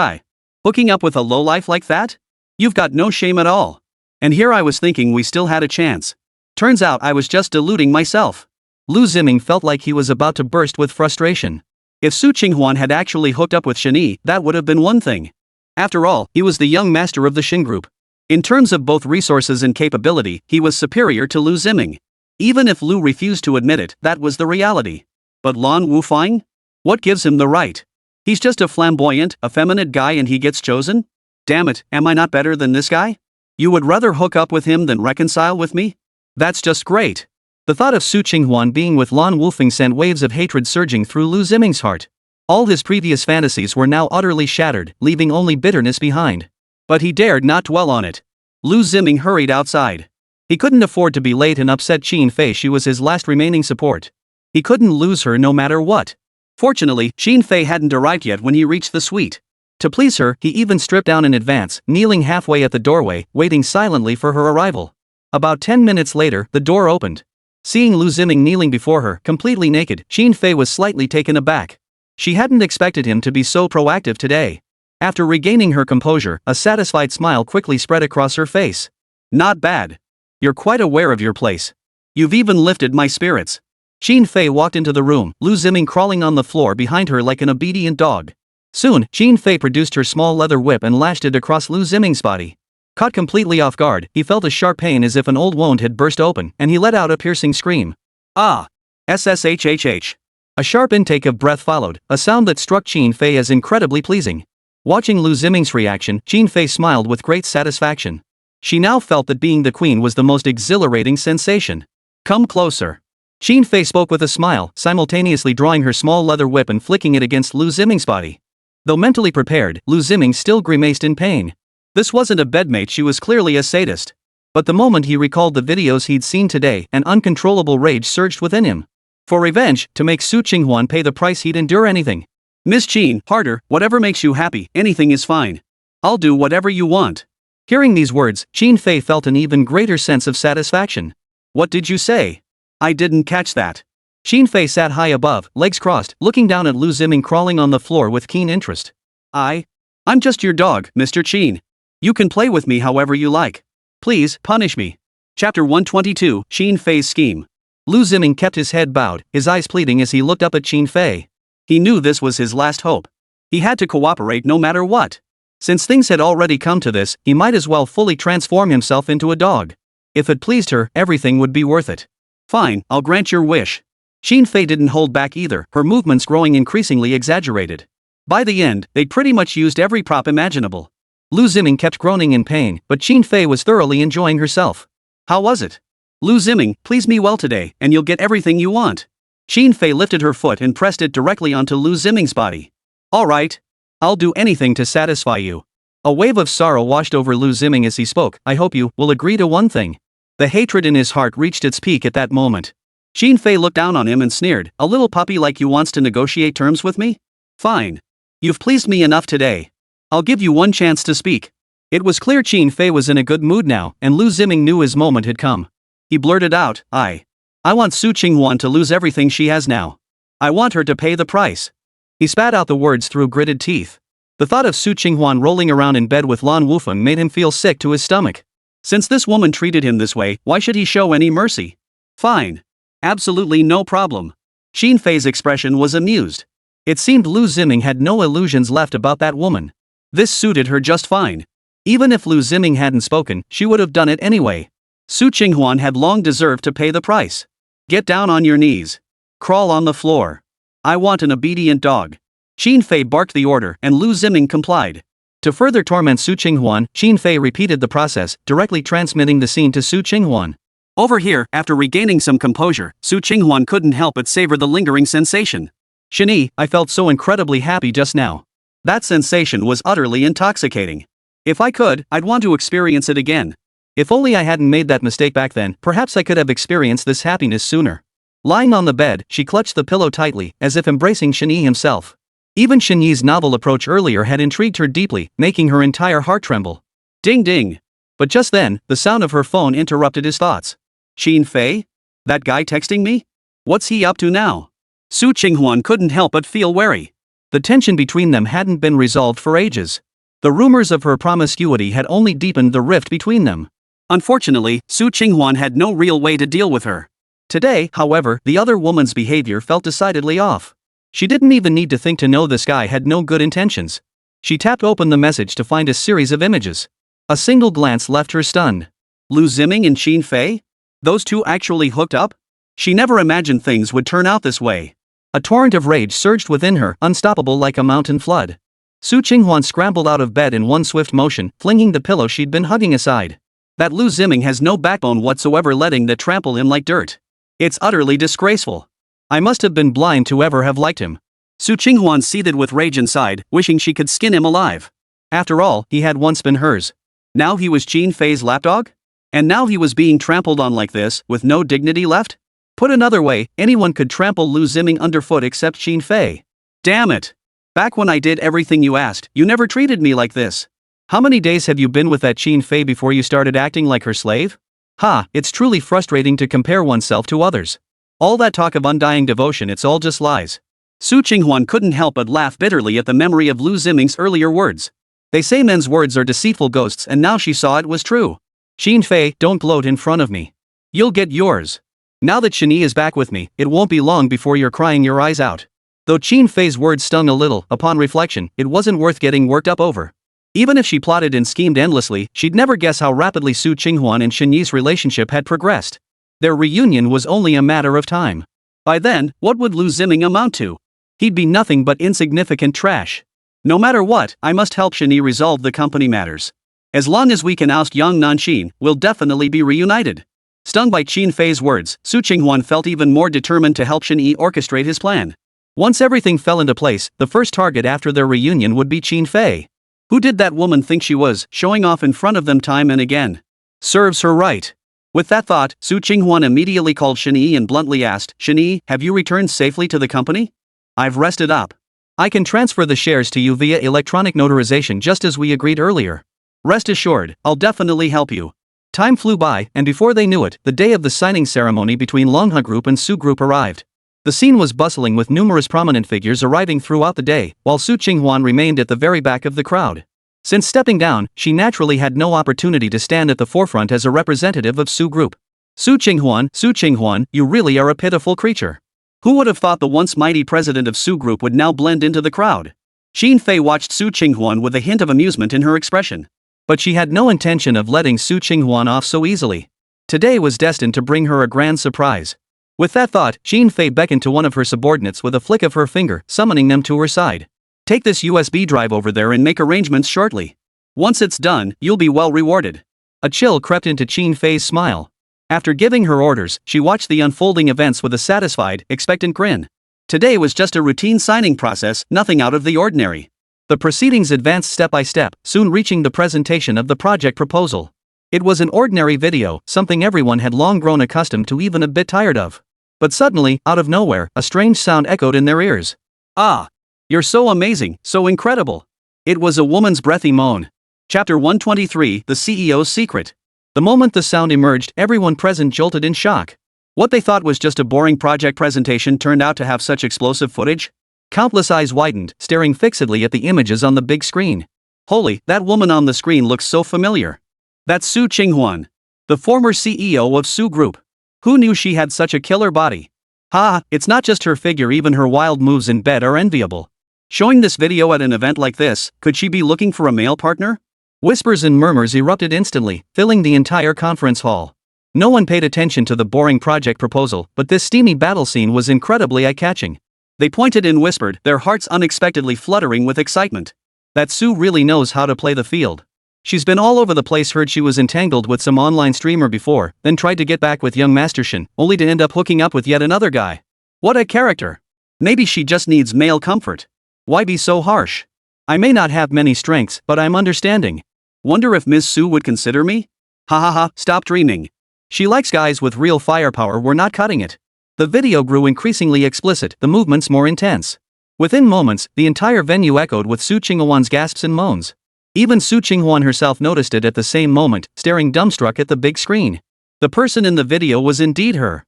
hooking up with a lowlife like that? You've got no shame at all. And here I was thinking we still had a chance. Turns out I was just deluding myself. Liu Ziming felt like he was about to burst with frustration. If Su Qinghuan had actually hooked up with Shen Yi, that would have been one thing. After all, he was the young master of the Shen Group. In terms of both resources and capability, he was superior to Liu Ziming. Even if Liu refused to admit it, that was the reality. But Lan Wufeng? What gives him the right? He's just a flamboyant, effeminate guy and he gets chosen? Damn it, am I not better than this guy? You would rather hook up with him than reconcile with me? That's just great. The thought of Su Qinghuan being with Lan Wufeng sent waves of hatred surging through Liu Ziming's heart. All his previous fantasies were now utterly shattered, leaving only bitterness behind. But he dared not dwell on it. Liu Ziming hurried outside. He couldn't afford to be late and upset Xin Fei. She was his last remaining support. He couldn't lose her no matter what. Fortunately, Xin Fei hadn't arrived yet when he reached the suite. To please her, he even stripped down in advance, kneeling halfway at the doorway, waiting silently for her arrival. About 10 minutes later, the door opened. Seeing Liu Ziming kneeling before her, completely naked, Xin Fei was slightly taken aback. She hadn't expected him to be so proactive today. After regaining her composure, a satisfied smile quickly spread across her face. Not bad. You're quite aware of your place. You've even lifted my spirits. Xin Fei walked into the room, Liu Ziming crawling on the floor behind her like an obedient dog. Soon, Xin Fei produced her small leather whip and lashed it across Liu Ziming's body. Caught completely off guard, he felt a sharp pain as if an old wound had burst open, and he let out a piercing scream. Ah! SSHHH. A sharp intake of breath followed, a sound that struck Xin Fei as incredibly pleasing. Watching Liu Ziming's reaction, Xin Fei smiled with great satisfaction. She now felt that being the queen was the most exhilarating sensation. Come closer. Xin Fei spoke with a smile, simultaneously drawing her small leather whip and flicking it against Liu Ziming's body. Though mentally prepared, Liu Ziming still grimaced in pain. This wasn't a bedmate, she was clearly a sadist. But the moment he recalled the videos he'd seen today, an uncontrollable rage surged within him. For revenge, to make Su Qinghuan pay the price, he'd endure anything. Miss Qin, harder, whatever makes you happy, anything is fine. I'll do whatever you want. Hearing these words, Xin Fei felt an even greater sense of satisfaction. What did you say? I didn't catch that. Xin Fei sat high above, legs crossed, looking down at Liu Ziming crawling on the floor with keen interest. I'm just your dog, Mr. Qin. You can play with me however you like. Please, punish me. Chapter 122, Xin Fei's Scheme. Liu Ziming kept his head bowed, his eyes pleading as he looked up at Xin Fei. He knew this was his last hope. He had to cooperate no matter what. Since things had already come to this, he might as well fully transform himself into a dog. If it pleased her, everything would be worth it. Fine, I'll grant your wish. Xin Fei didn't hold back either, her movements growing increasingly exaggerated. By the end, they'd pretty much used every prop imaginable. Liu Ziming kept groaning in pain, but Xin Fei was thoroughly enjoying herself. How was it? Liu Ziming, please me well today, and you'll get everything you want. Xin Fei lifted her foot and pressed it directly onto Liu Ziming's body. All right. I'll do anything to satisfy you. A wave of sorrow washed over Liu Ziming as he spoke. I hope you will agree to one thing. The hatred in his heart reached its peak at that moment. Xin Fei looked down on him and sneered, a little puppy like you wants to negotiate terms with me? Fine. You've pleased me enough today. I'll give you one chance to speak. It was clear Xin Fei was in a good mood now, and Liu Ziming knew his moment had come. He blurted out, I want Su Qinghuan to lose everything she has now. I want her to pay the price. He spat out the words through gritted teeth. The thought of Su Qinghuan rolling around in bed with Lan Wufeng made him feel sick to his stomach. Since this woman treated him this way, why should he show any mercy? Fine. Absolutely no problem. Xin Fei's expression was amused. It seemed Liu Ziming had no illusions left about that woman. This suited her just fine. Even if Liu Ziming hadn't spoken, she would have done it anyway. Su Qinghuan had long deserved to pay the price. Get down on your knees. Crawl on the floor. I want an obedient dog. Xin Fei barked the order, and Liu Ziming complied. To further torment Su Qinghuan, Xin Fei repeated the process, directly transmitting the scene to Su Qinghuan. Over here, after regaining some composure, Su Qinghuan couldn't help but savor the lingering sensation. Shen Yi, I felt so incredibly happy just now. That sensation was utterly intoxicating. If I could, I'd want to experience it again. If only I hadn't made that mistake back then, perhaps I could have experienced this happiness sooner. Lying on the bed, she clutched the pillow tightly, as if embracing Shen Yi himself. Even Shen Yi's novel approach earlier had intrigued her deeply, making her entire heart tremble. Ding ding. But just then, the sound of her phone interrupted his thoughts. Xin Fei? That guy texting me? What's he up to now? Su Qinghuan couldn't help but feel wary. The tension between them hadn't been resolved for ages. The rumors of her promiscuity had only deepened the rift between them. Unfortunately, Su Qinghuan had no real way to deal with her. Today, however, the other woman's behavior felt decidedly off. She didn't even need to think to know this guy had no good intentions. She tapped open the message to find a series of images. A single glance left her stunned. Liu Ziming and Xin Fei? Those two actually hooked up? She never imagined things would turn out this way. A torrent of rage surged within her, unstoppable like a mountain flood. Su Qinghuan scrambled out of bed in one swift motion, flinging the pillow she'd been hugging aside. That Liu Ziming has no backbone whatsoever, letting that trample him like dirt. It's utterly disgraceful. I must have been blind to ever have liked him. Su Qinghuan seethed with rage inside, wishing she could skin him alive. After all, he had once been hers. Now he was Xin Fei's lapdog? And now he was being trampled on like this, with no dignity left? Put another way, anyone could trample Liu Ziming underfoot except Xin Fei. Damn it! Back when I did everything you asked, you never treated me like this. How many days have you been with that Qin Fei before you started acting like her slave? Ha, it's truly frustrating to compare oneself to others. All that talk of undying devotion, it's all just lies. Su Qinghuan couldn't help but laugh bitterly at the memory of Liu Ziming's earlier words. They say men's words are deceitful ghosts, and now she saw it was true. Qin Fei, don't gloat in front of me. You'll get yours. Now that Shen Yi is back with me, it won't be long before you're crying your eyes out. Though Qin Fei's words stung a little, upon reflection, it wasn't worth getting worked up over. Even if she plotted and schemed endlessly, she'd never guess how rapidly Su Qinghuan and Shen Yi's relationship had progressed. Their reunion was only a matter of time. By then, what would Liu Ziming amount to? He'd be nothing but insignificant trash. No matter what, I must help Shen Yi resolve the company matters. As long as we can oust Yang Nanxin, we'll definitely be reunited. Stung by Qin Fei's words, Su Qinghuan felt even more determined to help Shen Yi orchestrate his plan. Once everything fell into place, the first target after their reunion would be Qin Fei. Who did that woman think she was, showing off in front of them time and again? Serves her right. With that thought, Su Qinghuan immediately called Shen Yi and bluntly asked, Shen Yi, have you returned safely to the company? I've rested up. I can transfer the shares to you via electronic notarization just as we agreed earlier. Rest assured, I'll definitely help you. Time flew by, and before they knew it, the day of the signing ceremony between Wansheng Group and Su Group arrived. The scene was bustling with numerous prominent figures arriving throughout the day, while Su Qinghuan remained at the very back of the crowd. Since stepping down, she naturally had no opportunity to stand at the forefront as a representative of Su Group. Su Qinghuan, you really are a pitiful creature. Who would have thought the once mighty president of Su Group would now blend into the crowd? Qin Fei watched Su Qinghuan with a hint of amusement in her expression. But she had no intention of letting Su Qinghuan off so easily. Today was destined to bring her a grand surprise. With that thought, Qin Fei beckoned to one of her subordinates with a flick of her finger, summoning them to her side. Take this USB drive over there and make arrangements shortly. Once it's done, you'll be well rewarded. A chill crept into Qin Fei's smile. After giving her orders, she watched the unfolding events with a satisfied, expectant grin. Today was just a routine signing process, nothing out of the ordinary. The proceedings advanced step by step, soon reaching the presentation of the project proposal. It was an ordinary video, something everyone had long grown accustomed to, even a bit tired of. But suddenly, out of nowhere, a strange sound echoed in their ears. Ah! You're so amazing, so incredible. It was a woman's breathy moan. Chapter 123, The CEO's Secret. The moment the sound emerged, everyone present jolted in shock. What they thought was just a boring project presentation turned out to have such explosive footage. Countless eyes widened, staring fixedly at the images on the big screen. Holy, that woman on the screen looks so familiar. That's Su Qinghuan, the former CEO of Su Group. Who knew she had such a killer body? Ha, it's not just her figure, even her wild moves in bed are enviable. Showing this video at an event like this, could she be looking for a male partner? Whispers and murmurs erupted instantly, filling the entire conference hall. No one paid attention to the boring project proposal, but this steamy battle scene was incredibly eye-catching. They pointed and whispered, their hearts unexpectedly fluttering with excitement. That Su really knows how to play the field. She's been all over the place. Heard she was entangled with some online streamer before, then tried to get back with young Master Shen, only to end up hooking up with yet another guy. What a character. Maybe she just needs male comfort. Why be so harsh? I may not have many strengths, but I'm understanding. Wonder if Ms. Su would consider me? Ha ha ha, stop dreaming. She likes guys with real firepower. We're not cutting it. The video grew increasingly explicit, the movements more intense. Within moments, the entire venue echoed with Su Qinghuan's gasps and moans. Even Su Qinghuan herself noticed it at the same moment, staring dumbstruck at the big screen. The person in the video was indeed her.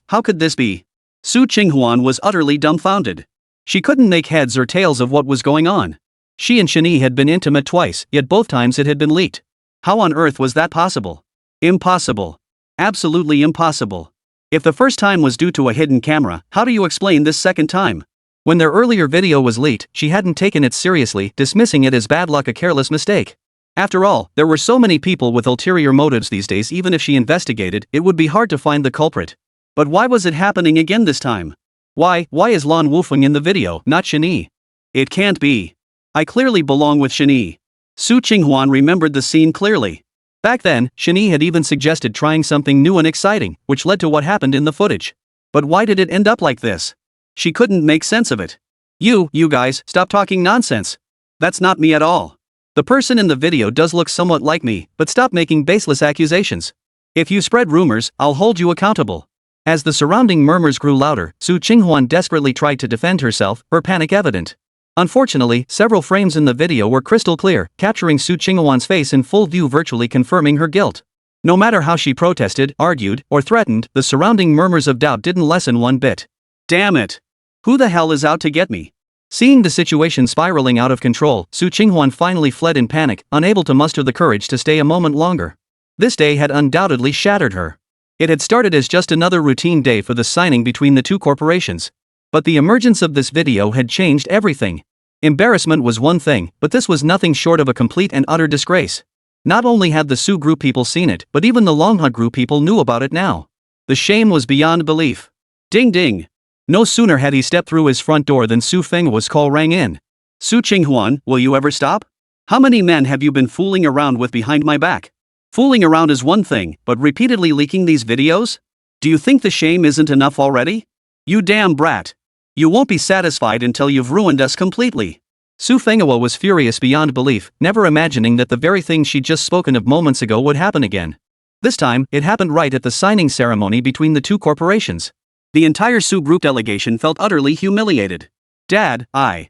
How could this be? Su Qinghuan was utterly dumbfounded. She couldn't make heads or tails of what was going on. She and Shen Yi had been intimate twice, yet both times it had been leaked. How on earth was that possible? Impossible. Absolutely impossible. If the first time was due to a hidden camera, how do you explain this second time? When their earlier video was leaked, she hadn't taken it seriously, dismissing it as bad luck, a careless mistake. After all, there were so many people with ulterior motives these days. Even if she investigated, it would be hard to find the culprit. But why was it happening again this time? Why is Lan Wufeng in the video, not Shen Yi? It can't be. I clearly belong with Shen Yi. Su Qinghuan remembered the scene clearly. Back then, Shen Yi had even suggested trying something new and exciting, which led to what happened in the footage. But why did it end up like this? She couldn't make sense of it. You guys, stop talking nonsense. That's not me at all. The person in the video does look somewhat like me, but stop making baseless accusations. If you spread rumors, I'll hold you accountable. As the surrounding murmurs grew louder, Su Qinghuan desperately tried to defend herself, her panic evident. Unfortunately, several frames in the video were crystal clear, capturing Su Qinghuan's face in full view, virtually confirming her guilt. No matter how she protested, argued, or threatened, the surrounding murmurs of doubt didn't lessen one bit. Damn it! Who the hell is out to get me? Seeing the situation spiraling out of control, Su Qinghuan finally fled in panic, unable to muster the courage to stay a moment longer. This day had undoubtedly shattered her. It had started as just another routine day for the signing between the two corporations. But the emergence of this video had changed everything. Embarrassment was one thing, but this was nothing short of a complete and utter disgrace. Not only had the Su Group people seen it, but even the Wansheng Group people knew about it now. The shame was beyond belief. Ding ding! No sooner had he stepped through his front door than Su Qinghuan's call rang in. Su Qinghuan, will you ever stop? How many men have you been fooling around with behind my back? Fooling around is one thing, but repeatedly leaking these videos? Do you think the shame isn't enough already? You damn brat! You won't be satisfied until you've ruined us completely. Su Qinghuan was furious beyond belief, never imagining that the very thing she'd just spoken of moments ago would happen again. This time, it happened right at the signing ceremony between the two corporations. The entire Su Group delegation felt utterly humiliated. Dad, I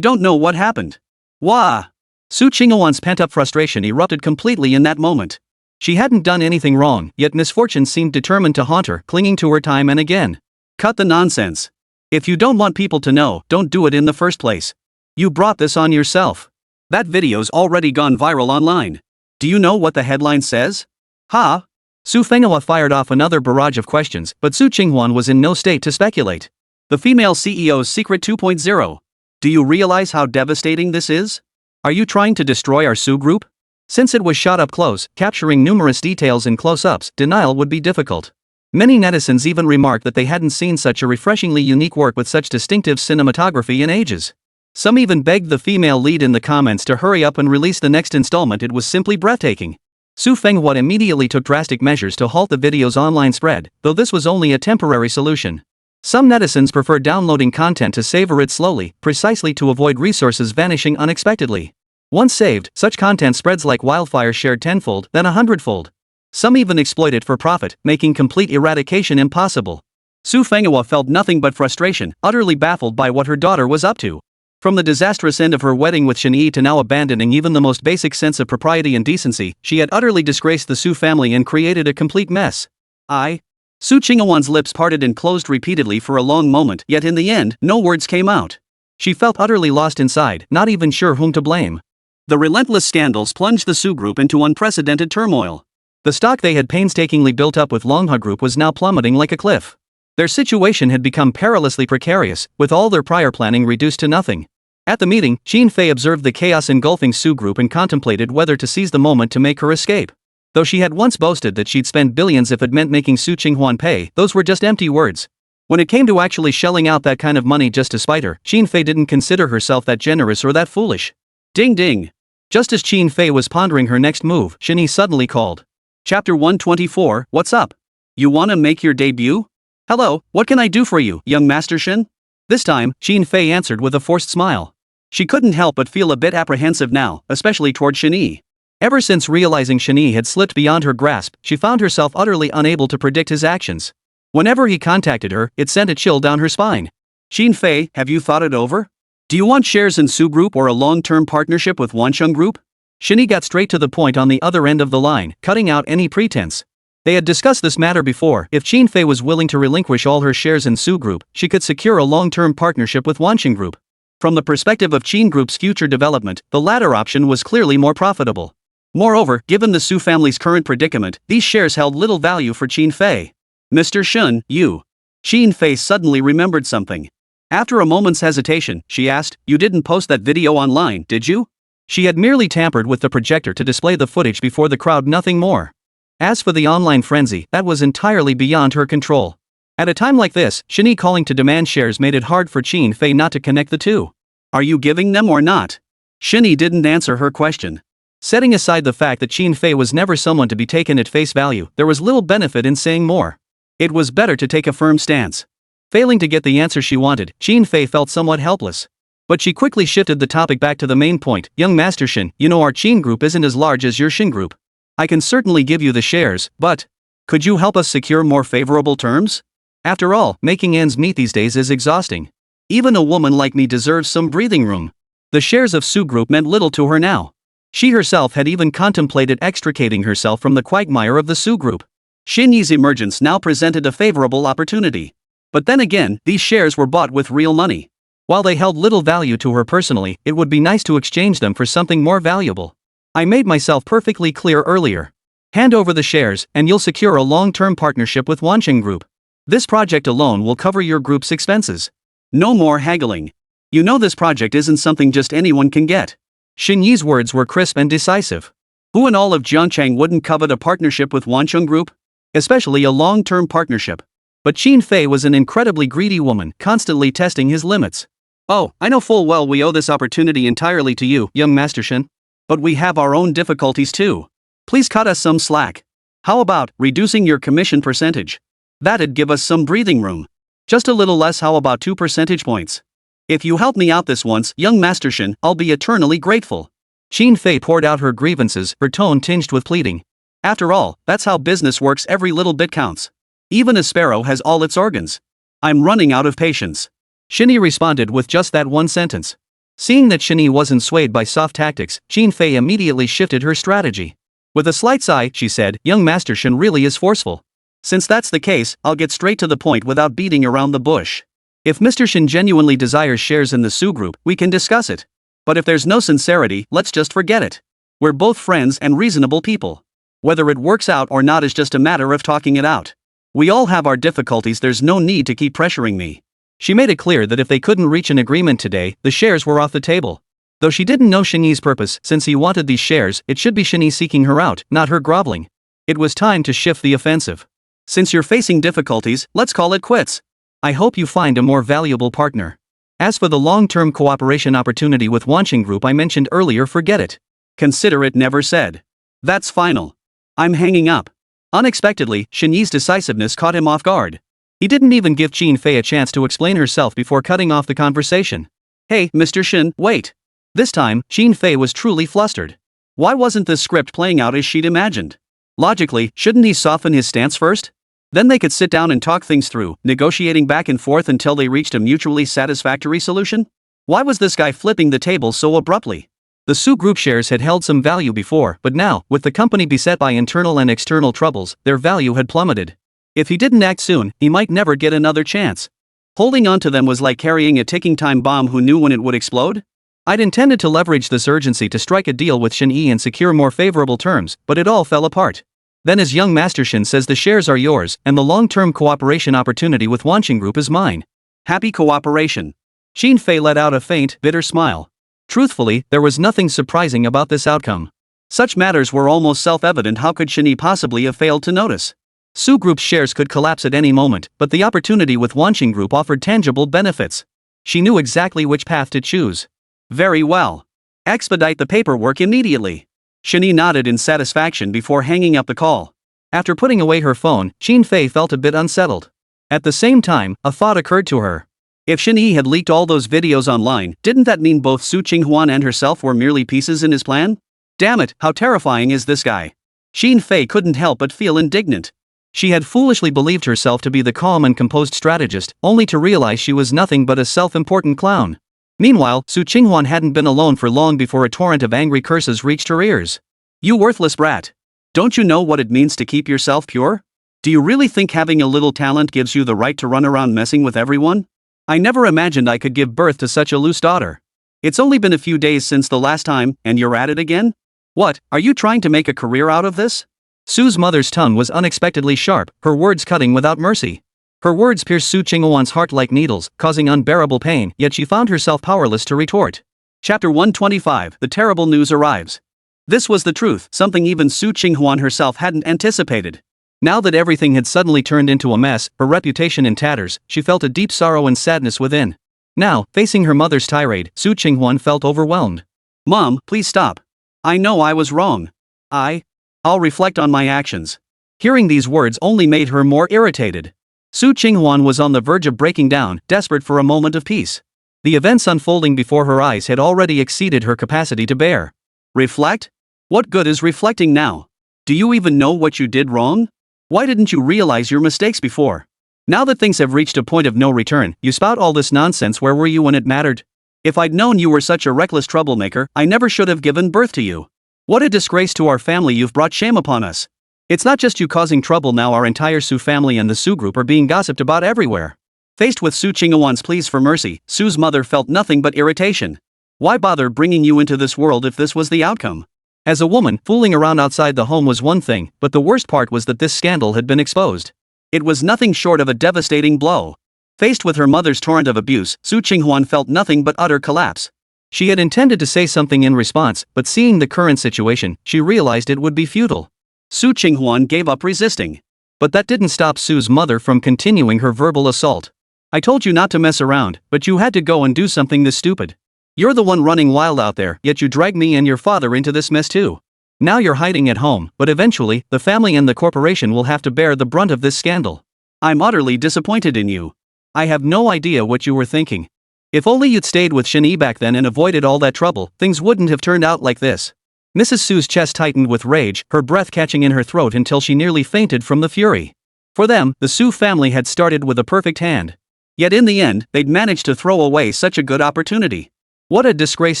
don't know what happened. Wah! Su Qinghuan's pent-up frustration erupted completely in that moment. She hadn't done anything wrong, yet misfortune seemed determined to haunt her, clinging to her time and again. Cut the nonsense. If you don't want people to know, don't do it in the first place. You brought this on yourself. That video's already gone viral online. Do you know what the headline says? Ha! Su Qinghuan fired off another barrage of questions, but Su Qinghuan was in no state to speculate. The female CEO's secret 2.0. Do you realize how devastating this is? Are you trying to destroy our Su Group? Since it was shot up close, capturing numerous details in close-ups, denial would be difficult. Many netizens even remarked that they hadn't seen such a refreshingly unique work with such distinctive cinematography in ages. Some even begged the female lead in the comments to hurry up and release the next installment. It was simply breathtaking. Su Qinghuan immediately took drastic measures to halt the video's online spread, though this was only a temporary solution. Some netizens prefer downloading content to savor it slowly, precisely to avoid resources vanishing unexpectedly. Once saved, such content spreads like wildfire, shared tenfold, then 100-fold. Some even exploit it for profit, making complete eradication impossible. Su Qinghuan felt nothing but frustration, utterly baffled by what her daughter was up to. From the disastrous end of her wedding with Shen Yi to now abandoning even the most basic sense of propriety and decency, she had utterly disgraced the Su family and created a complete mess. Su Qinghuan's lips parted and closed repeatedly for a long moment, yet in the end, no words came out. She felt utterly lost inside, not even sure whom to blame. The relentless scandals plunged the Su Group into unprecedented turmoil. The stock they had painstakingly built up with Wansheng Group was now plummeting like a cliff. Their situation had become perilously precarious, with all their prior planning reduced to nothing. At the meeting, Qin Fei observed the chaos engulfing Su Group and contemplated whether to seize the moment to make her escape. Though she had once boasted that she'd spend billions if it meant making Su Qinghuan pay, those were just empty words. When it came to actually shelling out that kind of money just to spite her, Qin Fei didn't consider herself that generous or that foolish. Ding ding! Just as Qin Fei was pondering her next move, Shen Yi suddenly called. Chapter 124, What's up? You wanna make your debut? Hello, what can I do for you, young Master Shen? This time, Qin Fei answered with a forced smile. She couldn't help but feel a bit apprehensive now, especially toward Shen Yi. Ever since realizing Shen Yi had slipped beyond her grasp, she found herself utterly unable to predict his actions. Whenever he contacted her, it sent a chill down her spine. Qin Fei, have you thought it over? Do you want shares in Su Group or a long-term partnership with Wansheng Group? Shen Yi got straight to the point on the other end of the line, cutting out any pretense. They had discussed this matter before. If Qin Fei was willing to relinquish all her shares in Su Group, she could secure a long-term partnership with Wansheng Group. From the perspective of Qin Group's future development, the latter option was clearly more profitable. Moreover, given the Su family's current predicament, these shares held little value for Qin Fei. Mr. Shen, you. Qin Fei suddenly remembered something. After a moment's hesitation, she asked, you didn't post that video online, did you? She had merely tampered with the projector to display the footage before the crowd, nothing more. As for the online frenzy, that was entirely beyond her control. At a time like this, Shen Yi calling to demand shares made it hard for Qin Fei not to connect the two. Are you giving them or not? Shen Yi didn't answer her question. Setting aside the fact that Qin Fei was never someone to be taken at face value, there was little benefit in saying more. It was better to take a firm stance. Failing to get the answer she wanted, Qin Fei felt somewhat helpless. But she quickly shifted the topic back to the main point. Young Master Shen, you know our Qin Group isn't as large as your Shen Group. I can certainly give you the shares, but could you help us secure more favorable terms? After all, making ends meet these days is exhausting. Even a woman like me deserves some breathing room. The shares of Su Group meant little to her now. She herself had even contemplated extricating herself from the quagmire of the Su Group. Shen Yi's emergence now presented a favorable opportunity. But then again, these shares were bought with real money. While they held little value to her personally, it would be nice to exchange them for something more valuable. I made myself perfectly clear earlier. Hand over the shares, and you'll secure a long-term partnership with Wansheng Group. This project alone will cover your group's expenses. No more haggling. You know this project isn't something just anyone can get. Shen Yi's words were crisp and decisive. Who in all of Jiangchang wouldn't covet a partnership with Wansheng Group? Especially a long-term partnership. But Qin Fei was an incredibly greedy woman, constantly testing his limits. Oh, I know full well we owe this opportunity entirely to you, young Master Shen. But we have our own difficulties too. Please cut us some slack. How about reducing your commission percentage? That'd give us some breathing room. Just a little less, how about 2 percentage points? If you help me out this once, young Master Shen, I'll be eternally grateful. Qin Fei poured out her grievances, her tone tinged with pleading. After all, that's how business works, every little bit counts. Even a sparrow has all its organs. I'm running out of patience. Shen Yi responded with just that one sentence. Seeing that Shen Yi wasn't swayed by soft tactics, Qin Fei immediately shifted her strategy. With a slight sigh, she said, young Master Shen really is forceful. Since that's the case, I'll get straight to the point without beating around the bush. If Mr. Shen genuinely desires shares in the Su Group, we can discuss it. But if there's no sincerity, let's just forget it. We're both friends and reasonable people. Whether it works out or not is just a matter of talking it out. We all have our difficulties, there's no need to keep pressuring me. She made it clear that if they couldn't reach an agreement today, the shares were off the table. Though she didn't know Shen Yi's purpose, since he wanted these shares, it should be Shen Yi seeking her out, not her groveling. It was time to shift the offensive. Since you're facing difficulties, let's call it quits. I hope you find a more valuable partner. As for the long-term cooperation opportunity with Wansheng Group I mentioned earlier, forget it. Consider it never said. That's final. I'm hanging up. Unexpectedly, Shen Yi's decisiveness caught him off guard. He didn't even give Qin Fei a chance to explain herself before cutting off the conversation. Hey, Mr. Shen, wait. This time, Qin Fei was truly flustered. Why wasn't this script playing out as she'd imagined? Logically, shouldn't he soften his stance first? Then they could sit down and talk things through, negotiating back and forth until they reached a mutually satisfactory solution? Why was this guy flipping the table so abruptly? The Su Group shares had held some value before, but now, with the company beset by internal and external troubles, their value had plummeted. If he didn't act soon, he might never get another chance. Holding on to them was like carrying a ticking time bomb. Who knew when it would explode? I'd intended to leverage this urgency to strike a deal with Shen Yi and secure more favorable terms, but it all fell apart. Then as young Master Shen says, the shares are yours, and the long-term cooperation opportunity with Wansheng Group is mine. Happy cooperation. Qin Fei let out a faint, bitter smile. Truthfully, there was nothing surprising about this outcome. Such matters were almost self-evident. How could Shen Yi possibly have failed to notice? Su Group's shares could collapse at any moment, but the opportunity with Wansheng Group offered tangible benefits. She knew exactly which path to choose. Very well. Expedite the paperwork immediately. Shen Yi nodded in satisfaction before hanging up the call. After putting away her phone, Qin Fei felt a bit unsettled. At the same time, a thought occurred to her. If Shen Yi had leaked all those videos online, didn't that mean both Su Qinghuan and herself were merely pieces in his plan? Damn it, how terrifying is this guy? Qin Fei couldn't help but feel indignant. She had foolishly believed herself to be the calm and composed strategist, only to realize she was nothing but a self-important clown. Meanwhile, Su Qinghuan hadn't been alone for long before a torrent of angry curses reached her ears. You worthless brat! Don't you know what it means to keep yourself pure? Do you really think having a little talent gives you the right to run around messing with everyone? I never imagined I could give birth to such a loose daughter. It's only been a few days since the last time, and you're at it again? What, are you trying to make a career out of this? Su's mother's tongue was unexpectedly sharp, her words cutting without mercy. Her words pierced Su Qinghuan's heart like needles, causing unbearable pain, yet she found herself powerless to retort. Chapter 125, The Terrible News Arrives. This was the truth, something even Su Qinghuan herself hadn't anticipated. Now that everything had suddenly turned into a mess, her reputation in tatters, she felt a deep sorrow and sadness within. Now, facing her mother's tirade, Su Qinghuan felt overwhelmed. Mom, please stop. I know I was wrong. I'll reflect on my actions. Hearing these words only made her more irritated. Su Qinghuan was on the verge of breaking down, desperate for a moment of peace. The events unfolding before her eyes had already exceeded her capacity to bear. Reflect? What good is reflecting now? Do you even know what you did wrong? Why didn't you realize your mistakes before? Now that things have reached a point of no return, you spout all this nonsense. Where were you when it mattered? If I'd known you were such a reckless troublemaker, I never should have given birth to you. What a disgrace to our family. You've brought shame upon us. It's not just you causing trouble now, our entire Su family and the Su group are being gossiped about everywhere. Faced with Su Qinghuan's pleas for mercy, Su's mother felt nothing but irritation. Why bother bringing you into this world if this was the outcome? As a woman, fooling around outside the home was one thing, but the worst part was that this scandal had been exposed. It was nothing short of a devastating blow. Faced with her mother's torrent of abuse, Su Qinghuan felt nothing but utter collapse. She had intended to say something in response, but seeing the current situation, she realized it would be futile. Su Qinghuan gave up resisting. But that didn't stop Su's mother from continuing her verbal assault. I told you not to mess around, but you had to go and do something this stupid. You're the one running wild out there, yet you dragged me and your father into this mess too. Now you're hiding at home, but eventually, the family and the corporation will have to bear the brunt of this scandal. I'm utterly disappointed in you. I have no idea what you were thinking. If only you'd stayed with Shen Yi back then and avoided all that trouble, things wouldn't have turned out like this. Mrs. Su's chest tightened with rage, her breath catching in her throat until she nearly fainted from the fury. For them, the Su family had started with a perfect hand. Yet in the end, they'd managed to throw away such a good opportunity. What a disgrace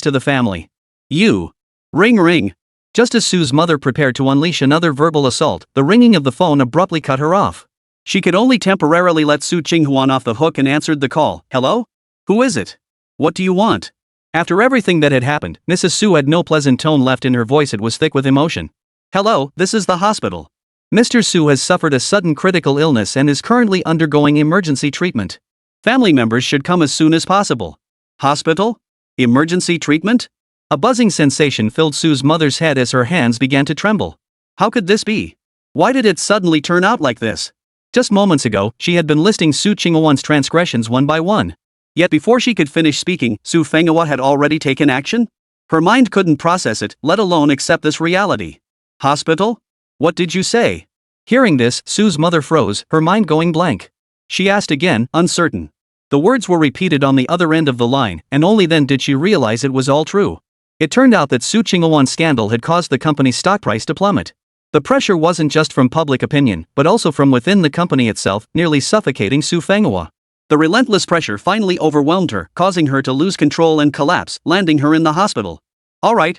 to the family. You. Ring ring. Just as Su's mother prepared to unleash another verbal assault, the ringing of the phone abruptly cut her off. She could only temporarily let Su Qinghuan off the hook and answered the call. Hello? Who is it? What do you want? After everything that had happened, Mrs. Su had no pleasant tone left in her voice. It was thick with emotion. Hello, this is the hospital. Mr. Su has suffered a sudden critical illness and is currently undergoing emergency treatment. Family members should come as soon as possible. Hospital? Emergency treatment? A buzzing sensation filled Su's mother's head as her hands began to tremble. How could this be? Why did it suddenly turn out like this? Just moments ago, she had been listing Su Qinghuan's transgressions one by one. Yet before she could finish speaking, Su Qinghuan had already taken action? Her mind couldn't process it, let alone accept this reality. Hospital? What did you say? Hearing this, Su's mother froze, her mind going blank. She asked again, uncertain. The words were repeated on the other end of the line, and only then did she realize it was all true. It turned out that Su Qinghuan's scandal had caused the company's stock price to plummet. The pressure wasn't just from public opinion, but also from within the company itself, nearly suffocating Su Qinghuan. The relentless pressure finally overwhelmed her, causing her to lose control and collapse, landing her in the hospital. All right.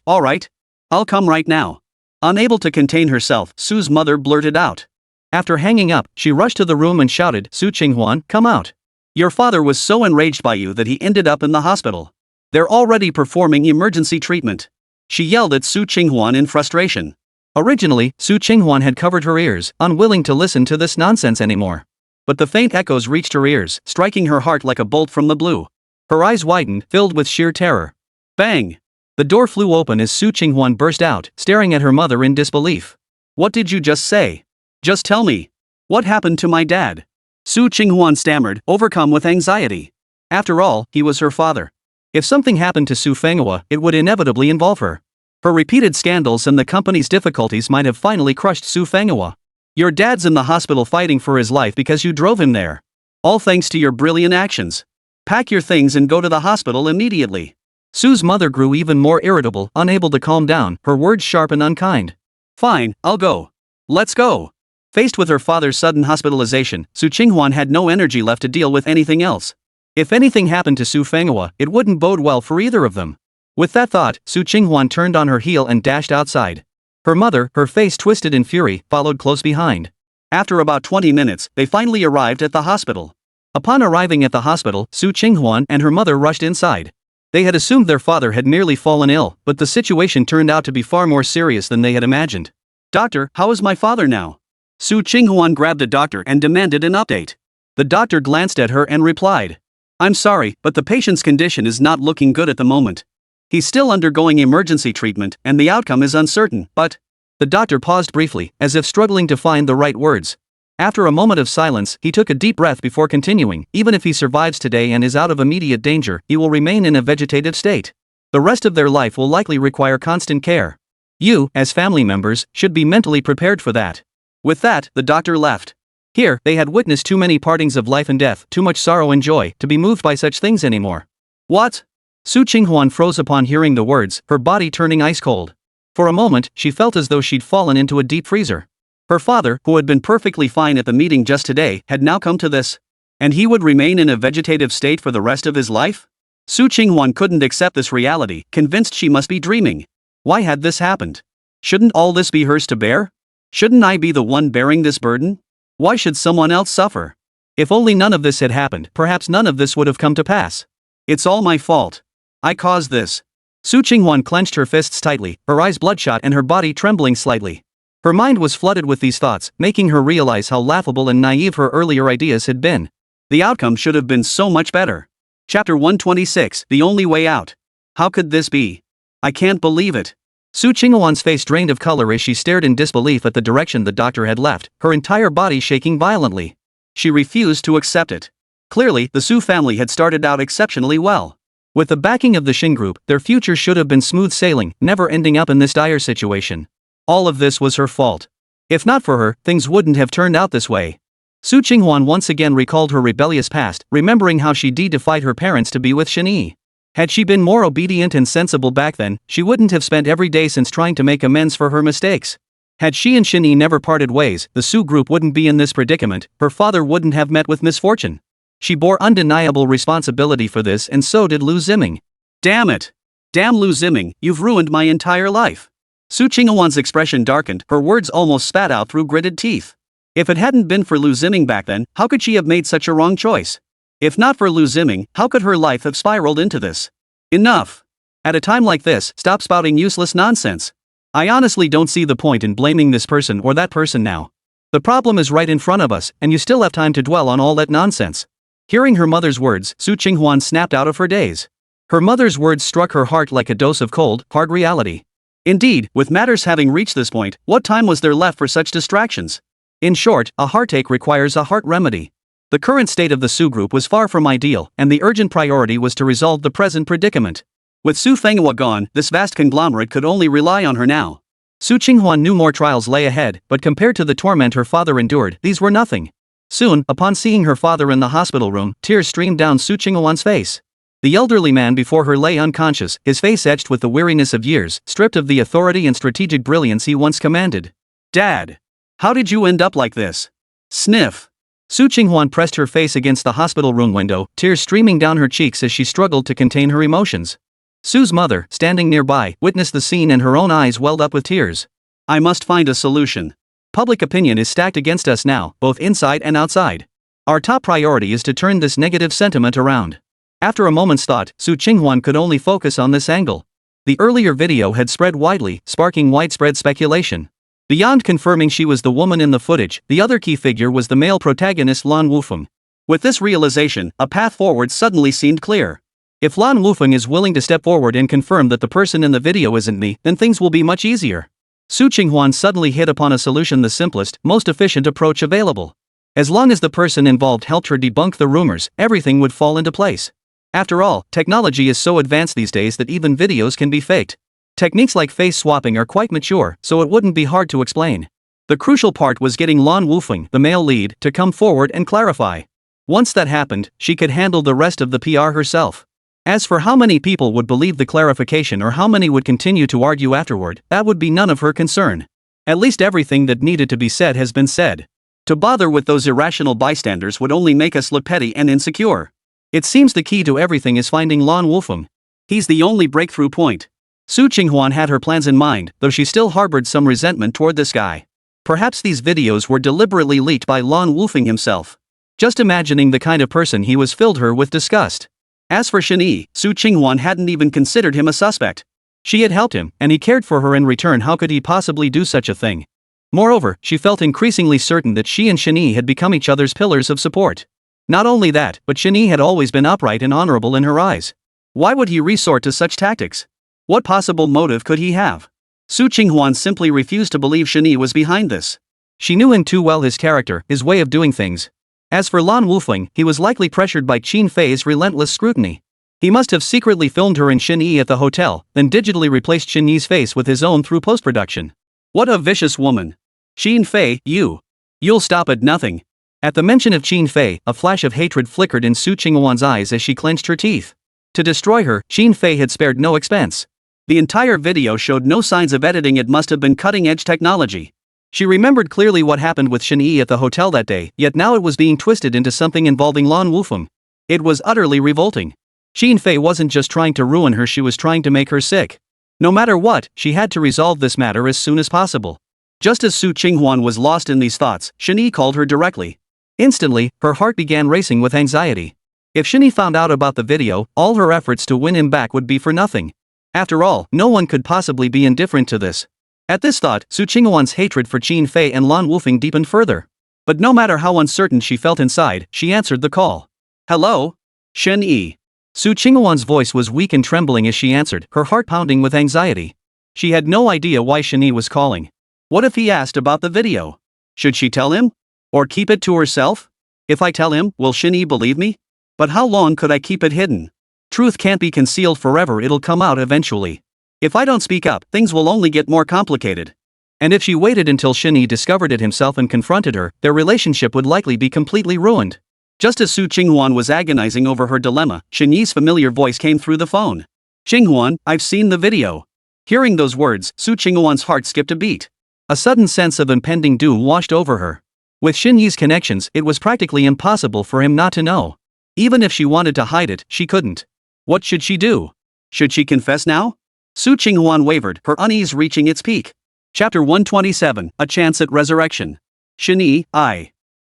I'll come right now. Unable to contain herself, Su's mother blurted out. After hanging up, she rushed to the room and shouted, Su Qinghuan, come out. Your father was so enraged by you that he ended up in the hospital. They're already performing emergency treatment. She yelled at Su Qinghuan in frustration. Originally, Su Qinghuan had covered her ears, unwilling to listen to this nonsense anymore. But the faint echoes reached her ears, striking her heart like a bolt from the blue. Her eyes widened, filled with sheer terror. Bang! The door flew open as Su Qinghuan burst out, staring at her mother in disbelief. What did you just say? Just tell me. What happened to my dad? Su Qinghuan stammered, overcome with anxiety. After all, he was her father. If something happened to Su Qinghuan, it would inevitably involve her. Her repeated scandals and the company's difficulties might have finally crushed Su Qinghuan. Your dad's in the hospital fighting for his life because you drove him there. All thanks to your brilliant actions. Pack your things and go to the hospital immediately. Su's mother grew even more irritable, unable to calm down, her words sharp and unkind. Fine, I'll go. Let's go. Faced with her father's sudden hospitalization, Su Qinghuan had no energy left to deal with anything else. If anything happened to Su Qinghuan, it wouldn't bode well for either of them. With that thought, Su Qinghuan turned on her heel and dashed outside. Her mother, her face twisted in fury, followed close behind. After about 20 minutes, they finally arrived at the hospital. Upon arriving at the hospital, Su Qinghuan and her mother rushed inside. They had assumed their father had merely fallen ill, but the situation turned out to be far more serious than they had imagined. Doctor, how is my father now? Su Qinghuan grabbed the doctor and demanded an update. The doctor glanced at her and replied. I'm sorry, but the patient's condition is not looking good at the moment. He's still undergoing emergency treatment, and the outcome is uncertain, but... The doctor paused briefly, as if struggling to find the right words. After a moment of silence, he took a deep breath before continuing. Even if he survives today and is out of immediate danger, he will remain in a vegetative state. The rest of their life will likely require constant care. You, as family members, should be mentally prepared for that. With that, the doctor left. Here, they had witnessed too many partings of life and death, too much sorrow and joy, to be moved by such things anymore. What? Su Qinghuan froze upon hearing the words, her body turning ice cold. For a moment, she felt as though she'd fallen into a deep freezer. Her father, who had been perfectly fine at the meeting just today, had now come to this. And he would remain in a vegetative state for the rest of his life? Su Qinghuan couldn't accept this reality, convinced she must be dreaming. Why had this happened? Shouldn't all this be hers to bear? Shouldn't I be the one bearing this burden? Why should someone else suffer? If only none of this had happened, perhaps none of this would have come to pass. It's all my fault. I caused this. Su Qinghuan clenched her fists tightly, her eyes bloodshot and her body trembling slightly. Her mind was flooded with these thoughts, making her realize how laughable and naive her earlier ideas had been. The outcome should have been so much better. Chapter 126, The Only Way Out. How could this be? I can't believe it. Su Qinghuan's face drained of color as she stared in disbelief at the direction the doctor had left, her entire body shaking violently. She refused to accept it. Clearly, the Su family had started out exceptionally well. With the backing of the Shen Group, their future should have been smooth sailing, never ending up in this dire situation. All of this was her fault. If not for her, things wouldn't have turned out this way. Su Qinghuan once again recalled her rebellious past, remembering how she defied her parents to be with Shen Yi. Had she been more obedient and sensible back then, she wouldn't have spent every day since trying to make amends for her mistakes. Had she and Shen Yi never parted ways, the Su group wouldn't be in this predicament, her father wouldn't have met with misfortune. She bore undeniable responsibility for this, and so did Liu Ziming. Damn it! Damn Liu Ziming, you've ruined my entire life. Su Qinghuan's expression darkened, her words almost spat out through gritted teeth. If it hadn't been for Liu Ziming back then, how could she have made such a wrong choice? If not for Liu Ziming, how could her life have spiraled into this? Enough! At a time like this, stop spouting useless nonsense. I honestly don't see the point in blaming this person or that person now. The problem is right in front of us, and you still have time to dwell on all that nonsense. Hearing her mother's words, Su Qinghuan snapped out of her daze. Her mother's words struck her heart like a dose of cold, hard reality. Indeed, with matters having reached this point, what time was there left for such distractions? In short, a heartache requires a heart remedy. The current state of the Su group was far from ideal, and the urgent priority was to resolve the present predicament. With Su Fenghua gone, this vast conglomerate could only rely on her now. Su Qinghuan knew more trials lay ahead, but compared to the torment her father endured, these were nothing. Soon, upon seeing her father in the hospital room, tears streamed down Su Qinghuan's face. The elderly man before her lay unconscious, his face etched with the weariness of years, stripped of the authority and strategic brilliance he once commanded. Dad! How did you end up like this? Sniff. Su Qinghuan pressed her face against the hospital room window, tears streaming down her cheeks as she struggled to contain her emotions. Su's mother, standing nearby, witnessed the scene and her own eyes welled up with tears. I must find a solution. Public opinion is stacked against us now, both inside and outside. Our top priority is to turn this negative sentiment around. After a moment's thought, Su Qinghuan could only focus on this angle. The earlier video had spread widely, sparking widespread speculation. Beyond confirming she was the woman in the footage, the other key figure was the male protagonist Lan Wufeng. With this realization, a path forward suddenly seemed clear. If Lan Wufeng is willing to step forward and confirm that the person in the video isn't me, then things will be much easier. Su Qinghuan suddenly hit upon a solution, the simplest, most efficient approach available. As long as the person involved helped her debunk the rumors, everything would fall into place. After all, technology is so advanced these days that even videos can be faked. Techniques like face swapping are quite mature, so it wouldn't be hard to explain. The crucial part was getting Lan Wufeng, the male lead, to come forward and clarify. Once that happened, she could handle the rest of the PR herself. As for how many people would believe the clarification or how many would continue to argue afterward, that would be none of her concern. At least everything that needed to be said has been said. To bother with those irrational bystanders would only make us look petty and insecure. It seems the key to everything is finding Lan Wufeng. He's the only breakthrough point. Su Qinghuan had her plans in mind, though she still harbored some resentment toward this guy. Perhaps these videos were deliberately leaked by Lan Wufeng himself. Just imagining the kind of person he was filled her with disgust. As for Shen Yi, Su Qinghuan hadn't even considered him a suspect. She had helped him, and he cared for her in return. How could he possibly do such a thing? Moreover, she felt increasingly certain that she and Shen Yi had become each other's pillars of support. Not only that, but Shen Yi had always been upright and honorable in her eyes. Why would he resort to such tactics? What possible motive could he have? Su Qinghuan simply refused to believe Shen Yi was behind this. She knew him too well, his character, his way of doing things. As for Lan Wufeng, he was likely pressured by Qin Fei's relentless scrutiny. He must have secretly filmed her and Shen Yi at the hotel, then digitally replaced Shen Yi's face with his own through post-production. What a vicious woman. Qin Fei, you'll stop at nothing. At the mention of Qin Fei, a flash of hatred flickered in Su Qinghuan's eyes as she clenched her teeth. To destroy her, Qin Fei had spared no expense. The entire video showed no signs of editing. It must have been cutting-edge technology. She remembered clearly what happened with Shen Yi at the hotel that day, yet now it was being twisted into something involving Lan Wufeng. It was utterly revolting. Xin Fei wasn't just trying to ruin her, she was trying to make her sick. No matter what, she had to resolve this matter as soon as possible. Just as Su Qinghuan was lost in these thoughts, Shen Yi called her directly. Instantly, her heart began racing with anxiety. If Shen Yi found out about the video, all her efforts to win him back would be for nothing. After all, no one could possibly be indifferent to this. At this thought, Su Qinghuan's hatred for Xin Fei and Lan Wufeng deepened further. But no matter how uncertain she felt inside, she answered the call. Hello? Shen Yi. Su Qinghuan's voice was weak and trembling as she answered, her heart pounding with anxiety. She had no idea why Shen Yi was calling. What if he asked about the video? Should she tell him? Or keep it to herself? If I tell him, will Shen Yi believe me? But how long could I keep it hidden? Truth can't be concealed forever, it'll come out eventually. If I don't speak up, things will only get more complicated. And if she waited until Shen Yi discovered it himself and confronted her, their relationship would likely be completely ruined. Just as Su Qinghuan was agonizing over her dilemma, Shen Yi's familiar voice came through the phone. Qinghuan, I've seen the video. Hearing those words, Su Qinghuan's heart skipped a beat. A sudden sense of impending doom washed over her. With Shen Yi's connections, it was practically impossible for him not to know. Even if she wanted to hide it, she couldn't. What should she do? Should she confess now? Su Qinghuan wavered, her unease reaching its peak. Chapter 127, A Chance at Resurrection. Shen Yi,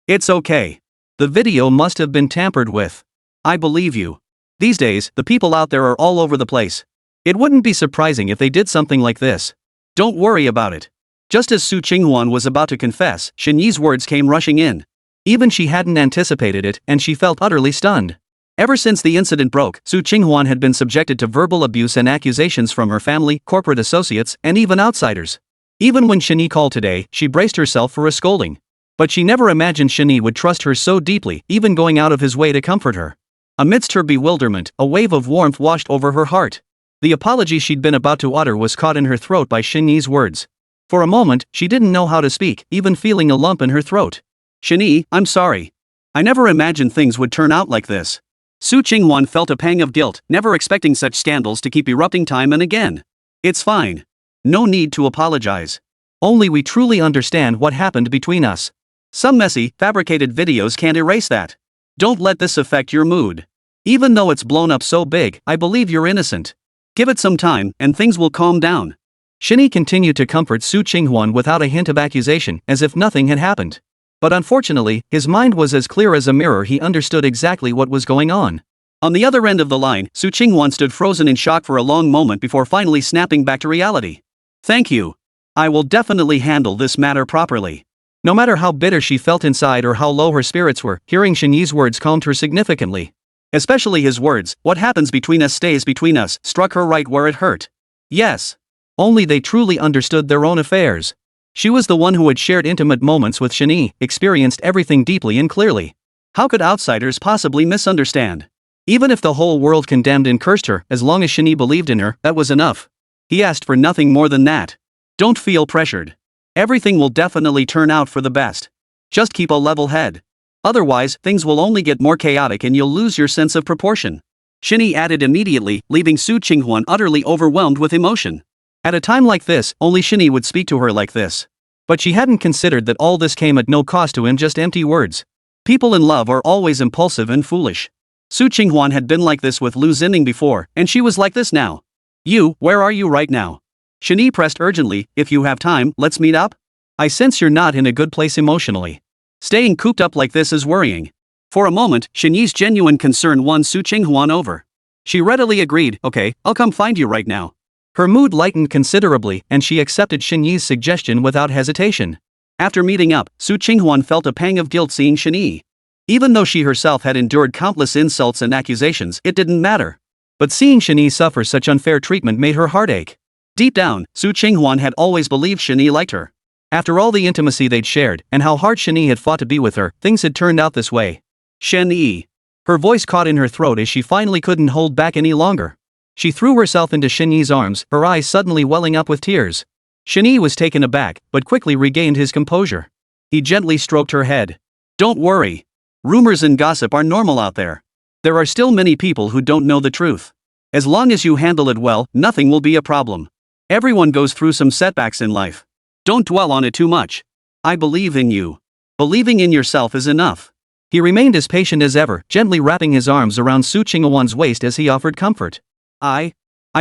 It's okay. The video must have been tampered with. I believe you. These days, the people out there are all over the place. It wouldn't be surprising if they did something like this. Don't worry about it. Just as Su Qinghuan was about to confess, Shen Yi's words came rushing in. Even she hadn't anticipated it, and she felt utterly stunned. Ever since the incident broke, Su Qinghuan had been subjected to verbal abuse and accusations from her family, corporate associates, and even outsiders. Even when Shen Yi called today, she braced herself for a scolding. But she never imagined Shen Yi would trust her so deeply, even going out of his way to comfort her. Amidst her bewilderment, a wave of warmth washed over her heart. The apology she'd been about to utter was caught in her throat by Shen Yi's words. For a moment, she didn't know how to speak, even feeling a lump in her throat. Shen Yi, I'm sorry. I never imagined things would turn out like this. Su Qinghuan felt a pang of guilt, never expecting such scandals to keep erupting time and again. It's fine. No need to apologize. Only we truly understand what happened between us. Some messy, fabricated videos can't erase that. Don't let this affect your mood. Even though it's blown up so big, I believe you're innocent. Give it some time, and things will calm down. Shen Yi continued to comfort Su Qinghuan without a hint of accusation, as if nothing had happened. But unfortunately, his mind was as clear as a mirror, he understood exactly what was going on. On the other end of the line, Su Qinghuan stood frozen in shock for a long moment before finally snapping back to reality. Thank you. I will definitely handle this matter properly. No matter how bitter she felt inside or how low her spirits were, hearing Shen Yi's words calmed her significantly. Especially his words, what happens between us stays between us, struck her right where it hurt. Yes. Only they truly understood their own affairs. She was the one who had shared intimate moments with Shen Yi, experienced everything deeply and clearly. How could outsiders possibly misunderstand? Even if the whole world condemned and cursed her, as long as Shen Yi believed in her, that was enough. He asked for nothing more than that. Don't feel pressured. Everything will definitely turn out for the best. Just keep a level head. Otherwise, things will only get more chaotic and you'll lose your sense of proportion. Shen Yi added immediately, leaving Su Qinghuan utterly overwhelmed with emotion. At a time like this, only Shen Yi would speak to her like this. But she hadn't considered that all this came at no cost to him, just empty words. People in love are always impulsive and foolish. Su Qinghuan had been like this with Liu Ziming before, and she was like this now. Where are you right now? Shen Yi pressed urgently, if you have time, let's meet up? I sense you're not in a good place emotionally. Staying cooped up like this is worrying. For a moment, Shen Yi's genuine concern won Su Qinghuan over. She readily agreed, okay, I'll come find you right now. Her mood lightened considerably, and she accepted Shen Yi's suggestion without hesitation. After meeting up, Su Qinghuan felt a pang of guilt seeing Shen Yi. Even though she herself had endured countless insults and accusations, it didn't matter. But seeing Shen Yi suffer such unfair treatment made her heart ache. Deep down, Su Qinghuan had always believed Shen Yi liked her. After all the intimacy they'd shared, and how hard Shen Yi had fought to be with her, things had turned out this way. Shen Yi. Her voice caught in her throat as she finally couldn't hold back any longer. She threw herself into Shen Yi's arms, her eyes suddenly welling up with tears. Shen Yi was taken aback, but quickly regained his composure. He gently stroked her head. Don't worry. Rumors and gossip are normal out there. There are still many people who don't know the truth. As long as you handle it well, nothing will be a problem. Everyone goes through some setbacks in life. Don't dwell on it too much. I believe in you. Believing in yourself is enough. He remained as patient as ever, gently wrapping his arms around Su Qinghuan's waist as he offered comfort. I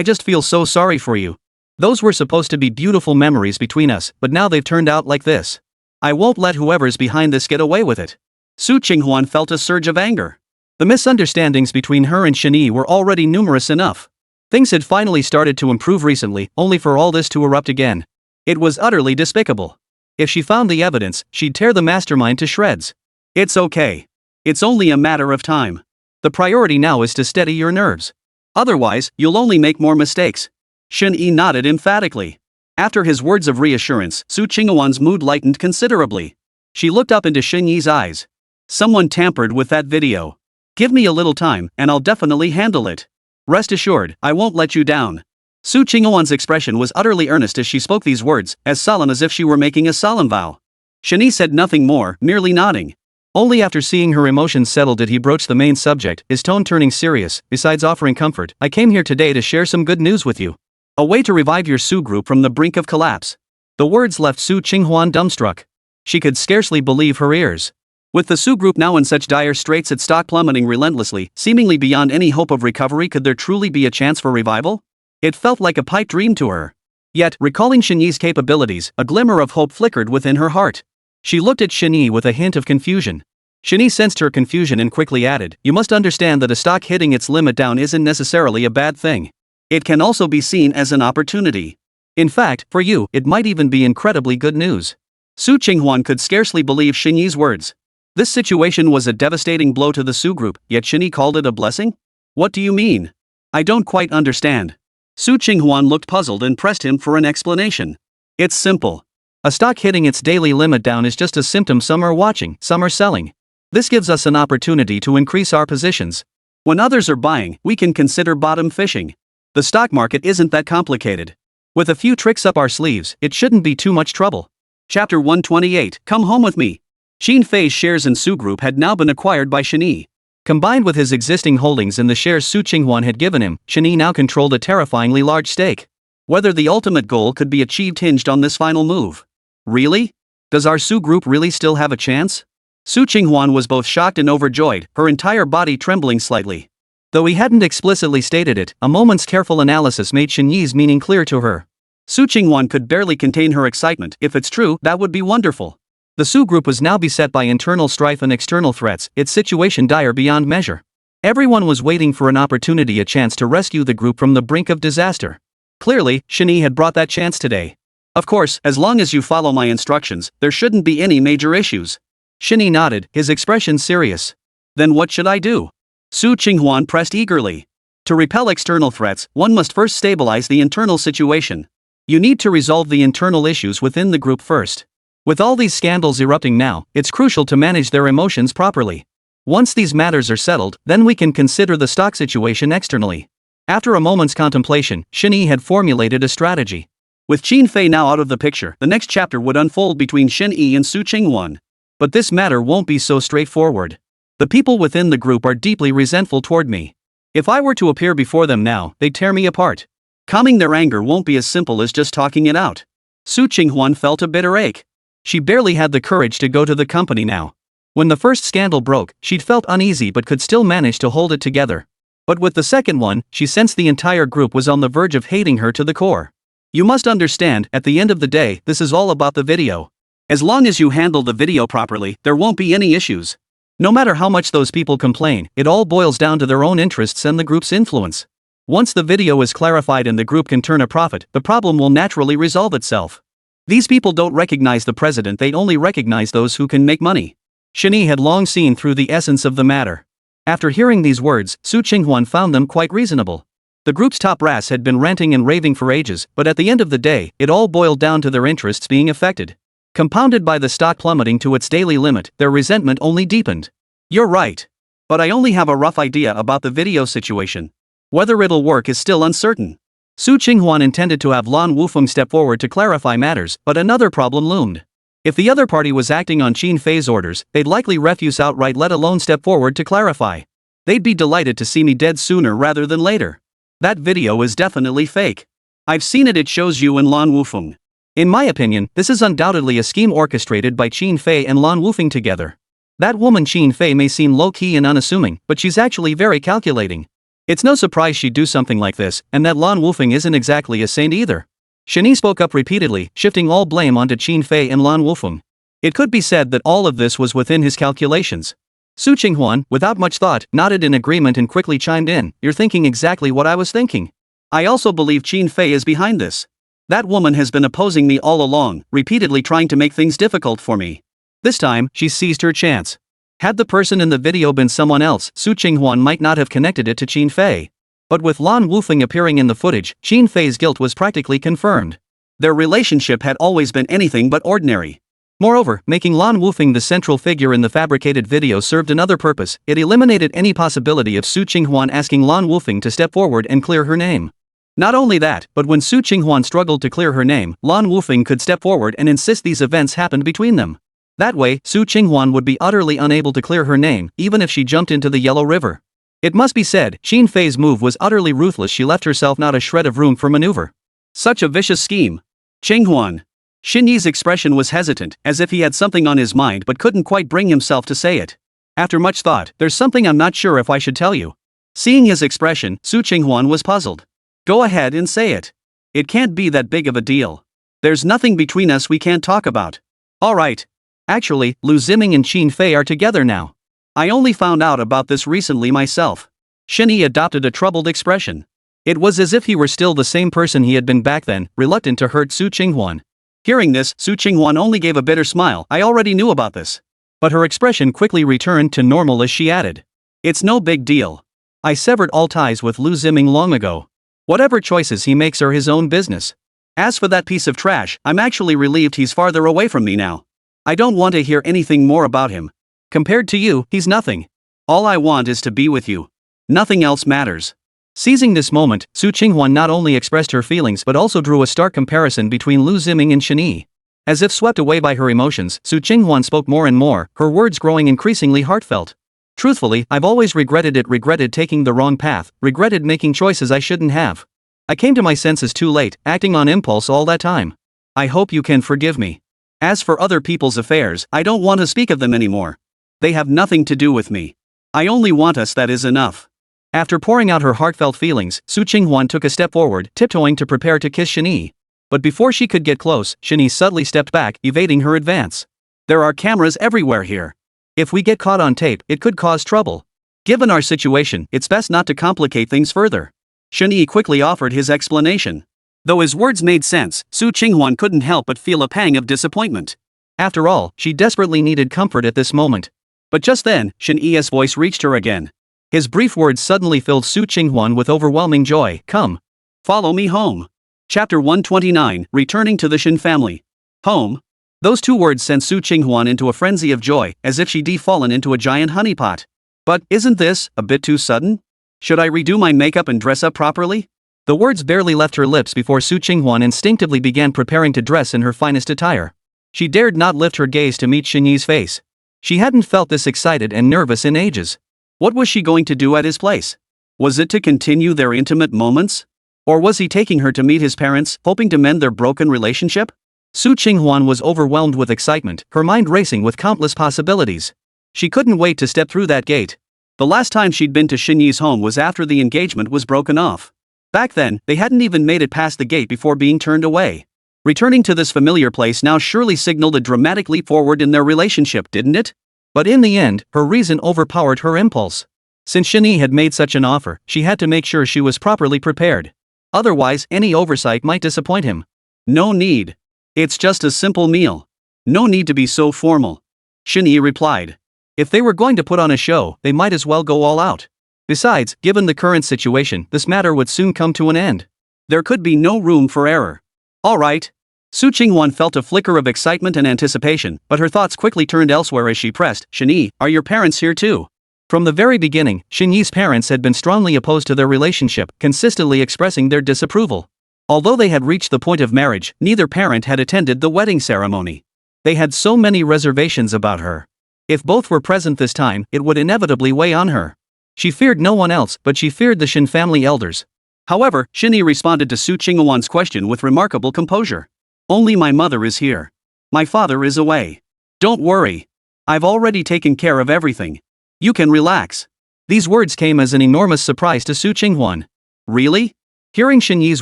just feel so sorry for you. Those were supposed to be beautiful memories between us, but now they've turned out like this. I won't let whoever's behind this get away with it. Su Qinghuan felt a surge of anger. The misunderstandings between her and Shen Yi were already numerous enough. Things had finally started to improve recently, only for all this to erupt again. It was utterly despicable. If she found the evidence, she'd tear the mastermind to shreds. It's okay. It's only a matter of time. The priority now is to steady your nerves. Otherwise, you'll only make more mistakes. Shen Yi nodded emphatically. After his words of reassurance, Su Qinghuan's mood lightened considerably. She looked up into Shen Yi's eyes. Someone tampered with that video. Give me a little time, and I'll definitely handle it. Rest assured, I won't let you down. Su Qinghuan's expression was utterly earnest as she spoke these words, as solemn as if she were making a solemn vow. Shen Yi said nothing more, merely nodding. Only after seeing her emotions settle did he broach the main subject, his tone turning serious. Besides offering comfort, I came here today to share some good news with you. A way to revive your Su group from the brink of collapse. The words left Su Qinghuan dumbstruck. She could scarcely believe her ears. With the Su group now in such dire straits, its stock plummeting relentlessly, seemingly beyond any hope of recovery, could there truly be a chance for revival? It felt like a pipe dream to her. Yet, recalling Shen Yi's capabilities, a glimmer of hope flickered within her heart. She looked at Shen Yi with a hint of confusion. Shen Yi sensed her confusion and quickly added, "You must understand that a stock hitting its limit down isn't necessarily a bad thing. It can also be seen as an opportunity. In fact, for you, it might even be incredibly good news." Su Qinghuan could scarcely believe Shen Yi's words. This situation was a devastating blow to the Su group, yet Shen Yi called it a blessing? What do you mean? I don't quite understand. Su Qinghuan looked puzzled and pressed him for an explanation. It's simple. A stock hitting its daily limit down is just a symptom. Some are watching, some are selling. This gives us an opportunity to increase our positions. When others are buying, we can consider bottom fishing. The stock market isn't that complicated. With a few tricks up our sleeves, it shouldn't be too much trouble. Chapter 128, Come Home With Me. Xin Fei's shares in Su Group had now been acquired by Shen Yi. Combined with his existing holdings in the shares Su Qinghuan had given him, Shen Yi now controlled a terrifyingly large stake. Whether the ultimate goal could be achieved hinged on this final move. Really? Does our Su Group really still have a chance? Su Qinghuan was both shocked and overjoyed, her entire body trembling slightly. Though he hadn't explicitly stated it, a moment's careful analysis made Shen Yi's meaning clear to her. Su Qinghuan could barely contain her excitement. If it's true, that would be wonderful. The Su group was now beset by internal strife and external threats, its situation dire beyond measure. Everyone was waiting for an opportunity, a chance to rescue the group from the brink of disaster. Clearly, Shen Yi had brought that chance today. Of course, as long as you follow my instructions, there shouldn't be any major issues. Shen Yi nodded, his expression serious. Then what should I do? Su Qinghuan pressed eagerly. To repel external threats, one must first stabilize the internal situation. You need to resolve the internal issues within the group first. With all these scandals erupting now, it's crucial to manage their emotions properly. Once these matters are settled, then we can consider the stock situation externally. After a moment's contemplation, Shen Yi had formulated a strategy. With Xin Fei now out of the picture, the next chapter would unfold between Shen Yi and Su Qinghuan. But this matter won't be so straightforward. The people within the group are deeply resentful toward me. If I were to appear before them now, they'd tear me apart. Calming their anger won't be as simple as just talking it out. Su Qinghuan felt a bitter ache. She barely had the courage to go to the company now. When the first scandal broke, she'd felt uneasy but could still manage to hold it together. But with the second one, she sensed the entire group was on the verge of hating her to the core. You must understand, at the end of the day, this is all about the video. As long as you handle the video properly, there won't be any issues. No matter how much those people complain, it all boils down to their own interests and the group's influence. Once the video is clarified and the group can turn a profit, the problem will naturally resolve itself. These people don't recognize the president, they only recognize those who can make money. Shen Yi had long seen through the essence of the matter. After hearing these words, Su Qinghuan found them quite reasonable. The group's top brass had been ranting and raving for ages, but at the end of the day, it all boiled down to their interests being affected. Compounded by the stock plummeting to its daily limit, their resentment only deepened. You're right. But I only have a rough idea about the video situation. Whether it'll work is still uncertain. Su Qinghuan intended to have Lan Wufeng step forward to clarify matters, but another problem loomed. If the other party was acting on Xin Fei's orders, they'd likely refuse outright, let alone step forward to clarify. They'd be delighted to see me dead sooner rather than later. That video is definitely fake. I've seen it, it shows you and Lan Wufeng. In my opinion, this is undoubtedly a scheme orchestrated by Qin Fei and Lan Wufeng together. That woman Qin Fei may seem low-key and unassuming, but she's actually very calculating. It's no surprise she'd do something like this, and that Lan Wufeng isn't exactly a saint either. Shen Yi spoke up repeatedly, shifting all blame onto Qin Fei and Lan Wufeng. It could be said that all of this was within his calculations. Su Qinghuan, without much thought, nodded in agreement and quickly chimed in, "You're thinking exactly what I was thinking. I also believe Qin Fei is behind this. That woman has been opposing me all along, repeatedly trying to make things difficult for me. This time, she seized her chance. Had the person in the video been someone else, Su Qinghuan might not have connected it to Qin Fei. But with Lan Wufeng appearing in the footage, Qin Fei's guilt was practically confirmed. Their relationship had always been anything but ordinary. Moreover, making Lan Wufeng the central figure in the fabricated video served another purpose. It eliminated any possibility of Su Qinghuan asking Lan Wufeng to step forward and clear her name. Not only that, but when Su Qinghuan struggled to clear her name, Lan Wufeng could step forward and insist these events happened between them. That way, Su Qinghuan would be utterly unable to clear her name, even if she jumped into the Yellow River. It must be said, Qin Fei's move was utterly ruthless. She left herself not a shred of room for maneuver. Such a vicious scheme. Qinghuan. Shen Yi's expression was hesitant, as if he had something on his mind but couldn't quite bring himself to say it. After much thought, "There's something I'm not sure if I should tell you." Seeing his expression, Su Qinghuan was puzzled. "Go ahead and say it. It can't be that big of a deal. There's nothing between us we can't talk about." "Alright. Actually, Liu Ziming and Qin Fei are together now. I only found out about this recently myself." Shen Yi adopted a troubled expression. It was as if he were still the same person he had been back then, reluctant to hurt Su Qinghuan. Hearing this, Su Qinghuan only gave a bitter smile. "I already knew about this." But her expression quickly returned to normal as she added, "It's no big deal. I severed all ties with Liu Ziming long ago. Whatever choices he makes are his own business. As for that piece of trash, I'm actually relieved he's farther away from me now. I don't want to hear anything more about him. Compared to you, he's nothing. All I want is to be with you. Nothing else matters." Seizing this moment, Su Qinghuan not only expressed her feelings but also drew a stark comparison between Liu Ziming and Shen Yi. As if swept away by her emotions, Su Qinghuan spoke more and more, her words growing increasingly heartfelt. "Truthfully, I've always regretted taking the wrong path, regretted making choices I shouldn't have. I came to my senses too late, acting on impulse all that time. I hope you can forgive me. As for other people's affairs, I don't want to speak of them anymore. They have nothing to do with me. I only want us, that is enough." After pouring out her heartfelt feelings, Su Qinghuan took a step forward, tiptoeing to prepare to kiss Shen Yi. But before she could get close, Shen Yi subtly stepped back, evading her advance. "There are cameras everywhere here. If we get caught on tape, it could cause trouble. Given our situation, it's best not to complicate things further." Shen Yi quickly offered his explanation. Though his words made sense, Su Qinghuan couldn't help but feel a pang of disappointment. After all, she desperately needed comfort at this moment. But just then, Shen Yi's voice reached her again. His brief words suddenly filled Su Qinghuan with overwhelming joy. "Come. Follow me home." Chapter 129, Returning to the Shen family. Home? Those two words sent Su Qinghuan into a frenzy of joy, as if she'd fallen into a giant honeypot. "But isn't this a bit too sudden? Should I redo my makeup and dress up properly?" The words barely left her lips before Su Qinghuan instinctively began preparing to dress in her finest attire. She dared not lift her gaze to meet Shen Yi's face. She hadn't felt this excited and nervous in ages. What was she going to do at his place? Was it to continue their intimate moments? Or was he taking her to meet his parents, hoping to mend their broken relationship? Su Qinghuan was overwhelmed with excitement, her mind racing with countless possibilities. She couldn't wait to step through that gate. The last time she'd been to Shen Yi's home was after the engagement was broken off. Back then, they hadn't even made it past the gate before being turned away. Returning to this familiar place now surely signaled a dramatic leap forward in their relationship, didn't it? But in the end, her reason overpowered her impulse. Since Shen Yi had made such an offer, she had to make sure she was properly prepared. Otherwise, any oversight might disappoint him. "No need. It's just a simple meal. No need to be so formal," Shen Yi replied. If they were going to put on a show, they might as well go all out. Besides, given the current situation, this matter would soon come to an end. There could be no room for error. "All right." Su Qinghuan felt a flicker of excitement and anticipation, but her thoughts quickly turned elsewhere as she pressed, "Shen Yi, are your parents here too?" From the very beginning, Shen Yi's parents had been strongly opposed to their relationship, consistently expressing their disapproval. Although they had reached the point of marriage, neither parent had attended the wedding ceremony. They had so many reservations about her. If both were present this time, it would inevitably weigh on her. She feared no one else, but she feared the Shen family elders. However, Shen Yi responded to Su Qinghuan's question with remarkable composure. Only my mother is here. My father is away. Don't worry. I've already taken care of everything. You can relax. These words came as an enormous surprise to Su Qinghuan. Really? Hearing Shen Yi's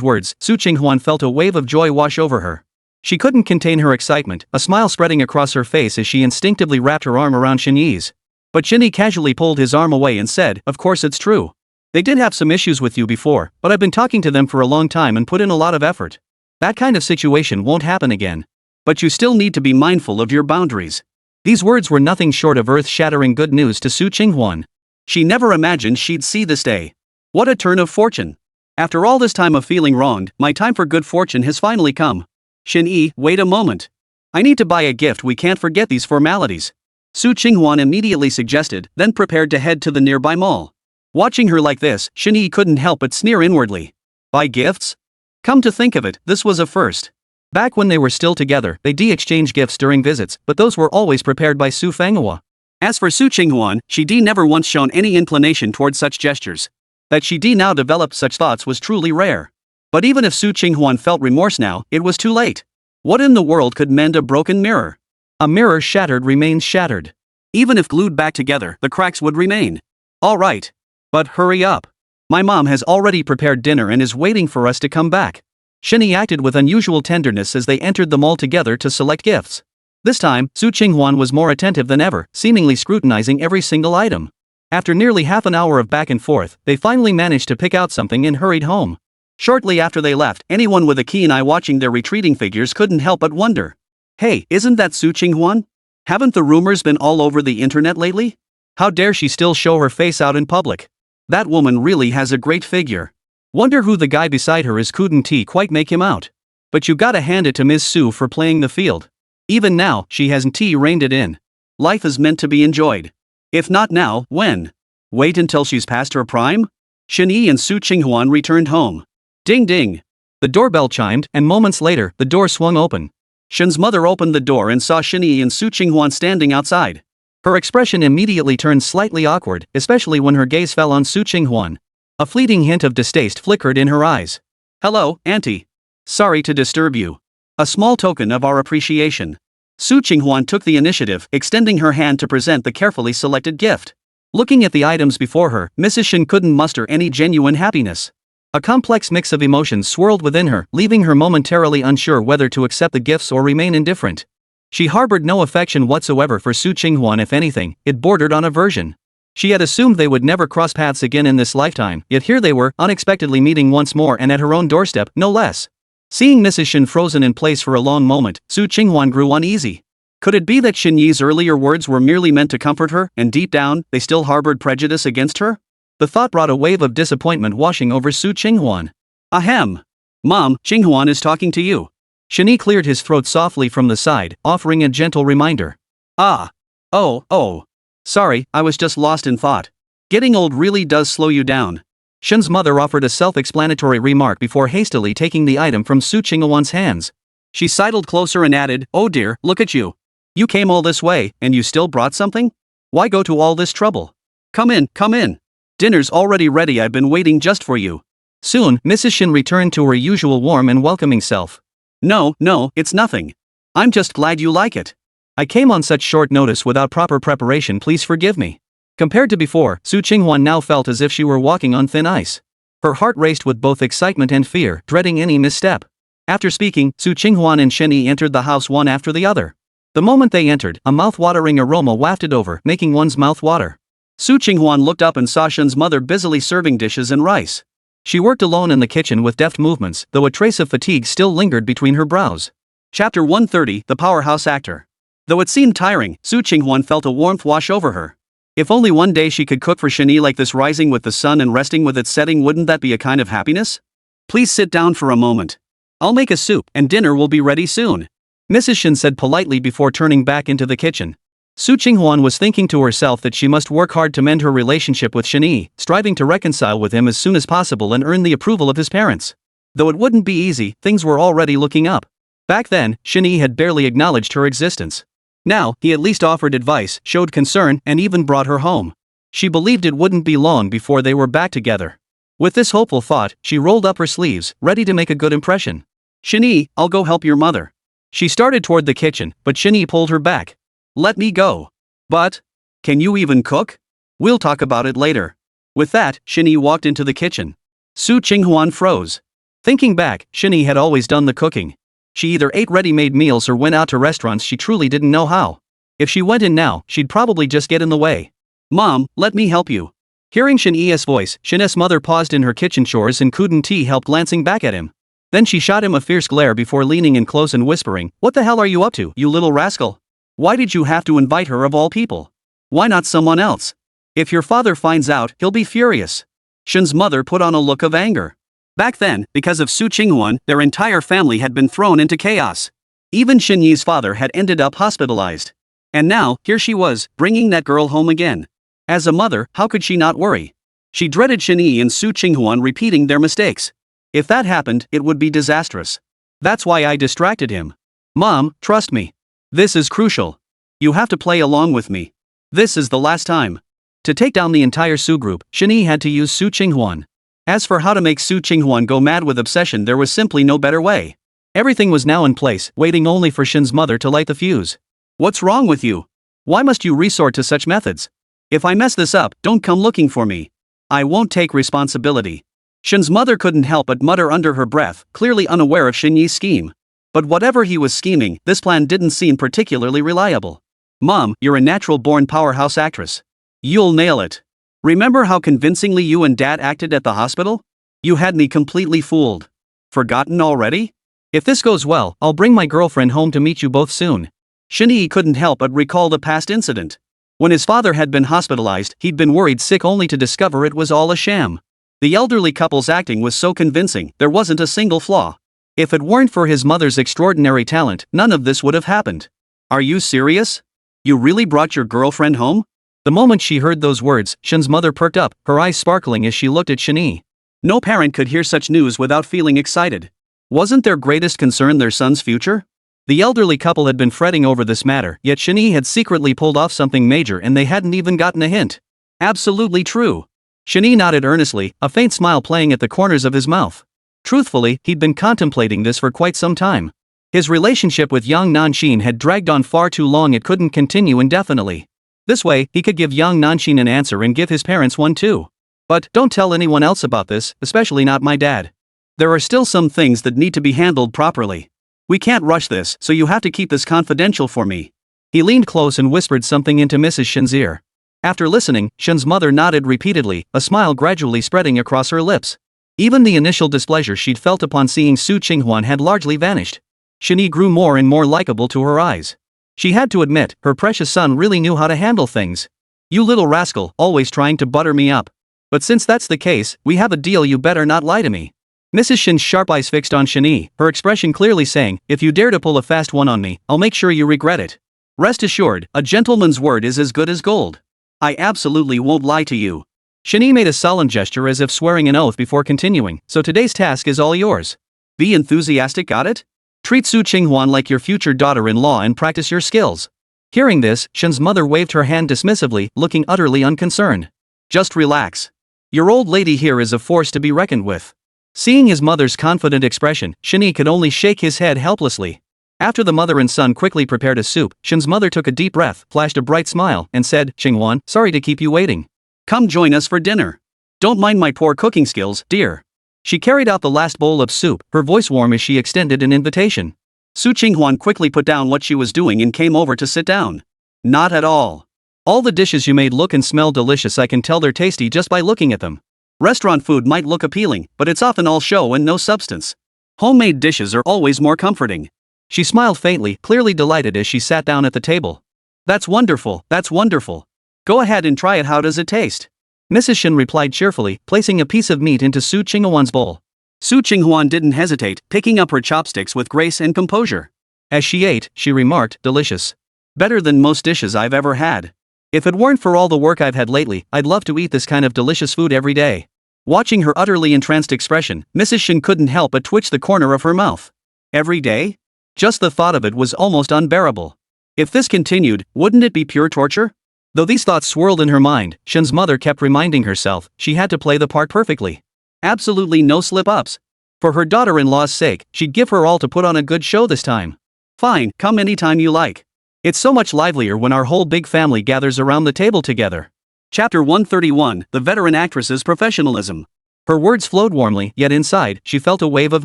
words, Su Qinghuan felt a wave of joy wash over her. She couldn't contain her excitement, a smile spreading across her face as she instinctively wrapped her arm around Shen Yi's. But Shen Yi casually pulled his arm away and said, "Of course it's true. They did have some issues with you before, but I've been talking to them for a long time and put in a lot of effort. That kind of situation won't happen again. But you still need to be mindful of your boundaries." These words were nothing short of earth-shattering good news to Su Qinghuan. She never imagined she'd see this day. What a turn of fortune. After all this time of feeling wronged, my time for good fortune has finally come. Shen Yi, wait a moment. I need to buy a gift. We can't forget these formalities. Su Qinghuan immediately suggested, then prepared to head to the nearby mall. Watching her like this, Shen Yi couldn't help but sneer inwardly. Buy gifts? Come to think of it, this was a first. Back when they were still together, they exchanged gifts during visits, but those were always prepared by Su Fenghua. As for Su Qinghuan, she never once shown any inclination toward such gestures. That she now developed such thoughts was truly rare. But even if Su Qinghuan felt remorse now, it was too late. What in the world could mend a broken mirror? A mirror shattered remains shattered. Even if glued back together, the cracks would remain. All right. But hurry up. My mom has already prepared dinner and is waiting for us to come back. Shen Yi acted with unusual tenderness as they entered the mall together to select gifts. This time, Su Qinghuan was more attentive than ever, seemingly scrutinizing every single item. After nearly half an hour of back and forth, they finally managed to pick out something and hurried home. Shortly after they left, anyone with a keen eye watching their retreating figures couldn't help but wonder. Hey, isn't that Su Qinghuan? Haven't the rumors been all over the internet lately? How dare she still show her face out in public? That woman really has a great figure. Wonder who the guy beside her is. Couldn't quite make him out. But you gotta hand it to Ms. Su for playing the field. Even now, she hasn't reined it in. Life is meant to be enjoyed. If not now, when? Wait until she's past her prime? Shen Yi and Su Qinghuan returned home. Ding ding. The doorbell chimed, and moments later, the door swung open. Shen's mother opened the door and saw Shen Yi and Su Qinghuan standing outside. Her expression immediately turned slightly awkward, especially when her gaze fell on Su Qinghuan. A fleeting hint of distaste flickered in her eyes. Hello, Auntie. Sorry to disturb you. A small token of our appreciation. Su Qinghuan took the initiative, extending her hand to present the carefully selected gift. Looking at the items before her, Mrs. Shen couldn't muster any genuine happiness. A complex mix of emotions swirled within her, leaving her momentarily unsure whether to accept the gifts or remain indifferent. She harbored no affection whatsoever for Su Qinghuan. If anything, it bordered on aversion. She had assumed they would never cross paths again in this lifetime, yet here they were, unexpectedly meeting once more and at her own doorstep, no less. Seeing Mrs. Shen frozen in place for a long moment, Su Qinghuan grew uneasy. Could it be that Shen Yi's earlier words were merely meant to comfort her, and deep down, they still harbored prejudice against her? The thought brought a wave of disappointment washing over Su Qinghuan. Ahem. Mom, Qinghuan is talking to you. Shen Yi cleared his throat softly from the side, offering a gentle reminder. Ah. Oh. Sorry, I was just lost in thought. Getting old really does slow you down. Shen's mother offered a self-explanatory remark before hastily taking the item from Su Qinghuan's hands. She sidled closer and added, "Oh dear, look at you. You came all this way, and you still brought something? Why go to all this trouble? Come in. Dinner's already ready. I've been waiting just for you." Soon, Mrs. Shen returned to her usual warm and welcoming self. No, it's nothing. I'm just glad you like it. I came on such short notice without proper preparation. Please forgive me. Compared to before, Su Qinghuan now felt as if she were walking on thin ice. Her heart raced with both excitement and fear, dreading any misstep. After speaking, Su Qinghuan and Shen Yi entered the house one after the other. The moment they entered, a mouth-watering aroma wafted over, making one's mouth water. Su Qinghuan looked up and saw Shen's mother busily serving dishes and rice. She worked alone in the kitchen with deft movements, though a trace of fatigue still lingered between her brows. Chapter 130, The Powerhouse Actor. Though it seemed tiring, Su Qinghuan felt a warmth wash over her. If only one day she could cook for Shen Yi like this, rising with the sun and resting with its setting. Wouldn't that be a kind of happiness? Please sit down for a moment. I'll make a soup, and dinner will be ready soon, Mrs. Shen said politely before turning back into the kitchen. Su Qinghuan was thinking to herself that she must work hard to mend her relationship with Shen Yi, striving to reconcile with him as soon as possible and earn the approval of his parents. Though it wouldn't be easy, things were already looking up. Back then, Shen Yi had barely acknowledged her existence. Now, he at least offered advice, showed concern, and even brought her home. She believed it wouldn't be long before they were back together. With this hopeful thought, she rolled up her sleeves, ready to make a good impression. Shen Yi, I'll go help your mother. She started toward the kitchen, but Shen Yi pulled her back. Let me go. But, can you even cook? We'll talk about it later. With that, Shen Yi walked into the kitchen. Su Qinghuan froze. Thinking back, Shen Yi had always done the cooking. She either ate ready-made meals or went out to restaurants she truly didn't know how. If she went in now, she'd probably just get in the way. Mom, let me help you. Hearing Shen Yi's voice, Shen Yi's mother paused in her kitchen chores and couldn't help glancing back at him. Then she shot him a fierce glare before leaning in close and whispering, "What the hell are you up to, you little rascal? Why did you have to invite her of all people? Why not someone else? If your father finds out, he'll be furious." Shen's mother put on a look of anger. Back then, because of Su Qinghuan, their entire family had been thrown into chaos. Even Shen Yi's father had ended up hospitalized. And now, here she was, bringing that girl home again. As a mother, how could she not worry? She dreaded Shen Yi and Su Qinghuan repeating their mistakes. If that happened, it would be disastrous. That's why I distracted him. Mom, trust me. This is crucial. You have to play along with me. This is the last time. To take down the entire Su group, Shen Yi had to use Su Qinghuan. As for how to make Su Qinghuan go mad with obsession, there was simply no better way. Everything was now in place, waiting only for Shen's mother to light the fuse. What's wrong with you? Why must you resort to such methods? If I mess this up, don't come looking for me. I won't take responsibility. Shen's mother couldn't help but mutter under her breath, clearly unaware of Shen Yi's scheme. But whatever he was scheming, this plan didn't seem particularly reliable. Mom, you're a natural-born powerhouse actress. You'll nail it. Remember how convincingly you and Dad acted at the hospital? You had me completely fooled. Forgotten already? If this goes well, I'll bring my girlfriend home to meet you both soon. Shen Yi couldn't help but recall the past incident. When his father had been hospitalized, he'd been worried sick only to discover it was all a sham. The elderly couple's acting was so convincing, there wasn't a single flaw. If it weren't for his mother's extraordinary talent, none of this would have happened. Are you serious? You really brought your girlfriend home? The moment she heard those words, Shen's mother perked up, her eyes sparkling as she looked at Shen Yi. No parent could hear such news without feeling excited. Wasn't their greatest concern their son's future? The elderly couple had been fretting over this matter, yet Shen Yi had secretly pulled off something major and they hadn't even gotten a hint. Absolutely true. Shen Yi nodded earnestly, a faint smile playing at the corners of his mouth. Truthfully, he'd been contemplating this for quite some time. His relationship with young Nanxin had dragged on far too long, it couldn't continue indefinitely. This way, he could give young Nanxin an answer and give his parents one too. But don't tell anyone else about this, especially not my dad. There are still some things that need to be handled properly. We can't rush this, so you have to keep this confidential for me. He leaned close and whispered something into Mrs. Shen's ear. After listening, Shen's mother nodded repeatedly, a smile gradually spreading across her lips. Even the initial displeasure she'd felt upon seeing Su Qinghuan had largely vanished. Shen Yi grew more and more likable to her eyes. She had to admit, her precious son really knew how to handle things. You little rascal, always trying to butter me up. But since that's the case, we have a deal, you better not lie to me. Mrs. Shen's sharp eyes fixed on Shen Yi, her expression clearly saying, if you dare to pull a fast one on me, I'll make sure you regret it. Rest assured, a gentleman's word is as good as gold. I absolutely won't lie to you. Shen Yi made a solemn gesture as if swearing an oath before continuing, so today's task is all yours. Be enthusiastic, got it? Treat Su Qinghuan like your future daughter-in-law and practice your skills. Hearing this, Shen's mother waved her hand dismissively, looking utterly unconcerned. Just relax. Your old lady here is a force to be reckoned with. Seeing his mother's confident expression, Shen Yi could only shake his head helplessly. After the mother and son quickly prepared a soup, Shen's mother took a deep breath, flashed a bright smile, and said, Qinghuan, sorry to keep you waiting. Come join us for dinner. Don't mind my poor cooking skills, dear. She carried out the last bowl of soup, her voice warm as she extended an invitation. Su Qinghuan quickly put down what she was doing and came over to sit down. Not at all. All the dishes you made look and smell delicious. I can tell they're tasty just by looking at them. Restaurant food might look appealing, but it's often all show and no substance. Homemade dishes are always more comforting. She smiled faintly, clearly delighted as she sat down at the table. That's wonderful, that's wonderful. Go ahead and try it. How does it taste? Mrs. Shen replied cheerfully, placing a piece of meat into Su Qinghuan's bowl. Su Qinghuan didn't hesitate, picking up her chopsticks with grace and composure. As she ate, she remarked, delicious. Better than most dishes I've ever had. If it weren't for all the work I've had lately, I'd love to eat this kind of delicious food every day. Watching her utterly entranced expression, Mrs. Shen couldn't help but twitch the corner of her mouth. Every day? Just the thought of it was almost unbearable. If this continued, wouldn't it be pure torture? Though these thoughts swirled in her mind, Shen's mother kept reminding herself she had to play the part perfectly. Absolutely no slip-ups. For her daughter-in-law's sake, she'd give her all to put on a good show this time. Fine, come anytime you like. It's so much livelier when our whole big family gathers around the table together. Chapter 131, The Veteran Actress's Professionalism. Her words flowed warmly, yet inside, she felt a wave of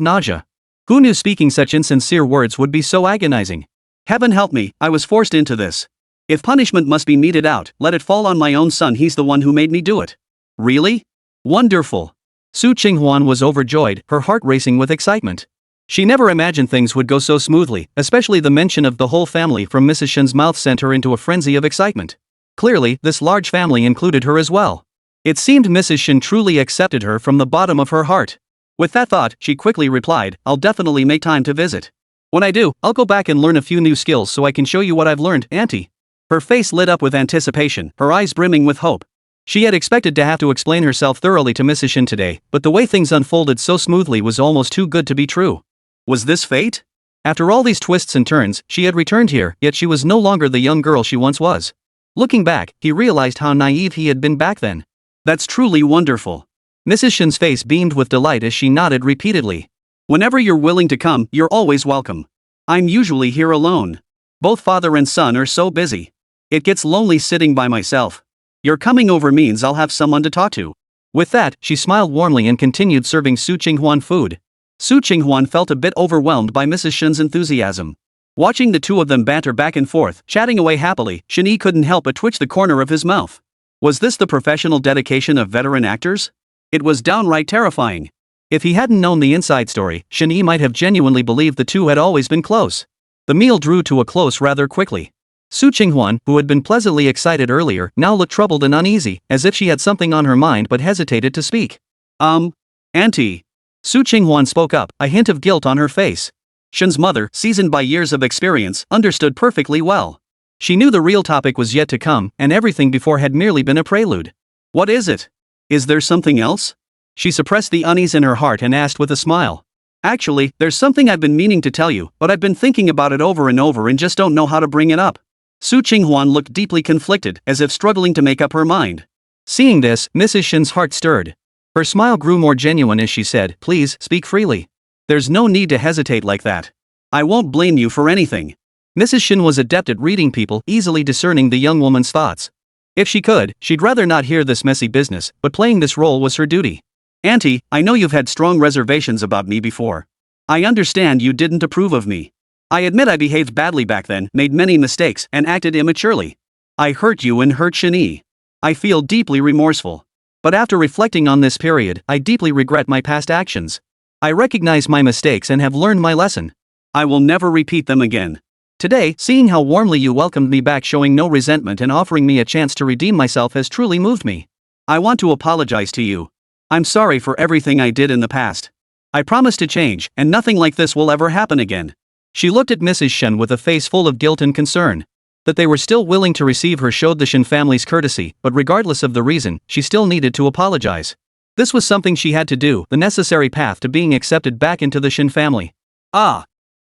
nausea. Who knew speaking such insincere words would be so agonizing? Heaven help me, I was forced into this. If punishment must be meted out, let it fall on my own son, he's the one who made me do it. Really? Wonderful. Su Qinghuan was overjoyed, her heart racing with excitement. She never imagined things would go so smoothly, especially the mention of the whole family from Mrs. Shen's mouth sent her into a frenzy of excitement. Clearly, this large family included her as well. It seemed Mrs. Shen truly accepted her from the bottom of her heart. With that thought, she quickly replied, I'll definitely make time to visit. When I do, I'll go back and learn a few new skills so I can show you what I've learned, Auntie. Her face lit up with anticipation, her eyes brimming with hope. She had expected to have to explain herself thoroughly to Mrs. Shen today, but the way things unfolded so smoothly was almost too good to be true. Was this fate? After all these twists and turns, she had returned here, yet she was no longer the young girl she once was. Looking back, he realized how naive he had been back then. That's truly wonderful. Mrs. Shen's face beamed with delight as she nodded repeatedly. Whenever you're willing to come, you're always welcome. I'm usually here alone. Both father and son are so busy. It gets lonely sitting by myself. Your coming over means I'll have someone to talk to. With that, she smiled warmly and continued serving Su Qinghuan food. Su Qinghuan felt a bit overwhelmed by Mrs. Shen's enthusiasm. Watching the two of them banter back and forth, chatting away happily, Shen Yi couldn't help but twitch the corner of his mouth. Was this the professional dedication of veteran actors? It was downright terrifying. If he hadn't known the inside story, Shen Yi might have genuinely believed the two had always been close. The meal drew to a close rather quickly. Su Qinghuan, who had been pleasantly excited earlier, now looked troubled and uneasy, as if she had something on her mind but hesitated to speak. Auntie. Su Qinghuan spoke up, a hint of guilt on her face. Shen's mother, seasoned by years of experience, understood perfectly well. She knew the real topic was yet to come, and everything before had merely been a prelude. What is it? Is there something else? She suppressed the unease in her heart and asked with a smile. Actually, there's something I've been meaning to tell you, but I've been thinking about it over and over and just don't know how to bring it up. Su Qinghuan looked deeply conflicted, as if struggling to make up her mind. Seeing this, Mrs. Shen's heart stirred. Her smile grew more genuine as she said, Please, speak freely. There's no need to hesitate like that. I won't blame you for anything. Mrs. Shen was adept at reading people, easily discerning the young woman's thoughts. If she could, she'd rather not hear this messy business, but playing this role was her duty. Auntie, I know you've had strong reservations about me before. I understand you didn't approve of me. I admit I behaved badly back then, made many mistakes, and acted immaturely. I hurt you and hurt Shen Yi. I feel deeply remorseful. But after reflecting on this period, I deeply regret my past actions. I recognize my mistakes and have learned my lesson. I will never repeat them again. Today, seeing how warmly you welcomed me back, showing no resentment and offering me a chance to redeem myself has truly moved me. I want to apologize to you. I'm sorry for everything I did in the past. I promise to change, and nothing like this will ever happen again. She looked at Mrs. Shen with a face full of guilt and concern. That they were still willing to receive her showed the Shen family's courtesy, but regardless of the reason, she still needed to apologize. This was something she had to do, the necessary path to being accepted back into the Shen family.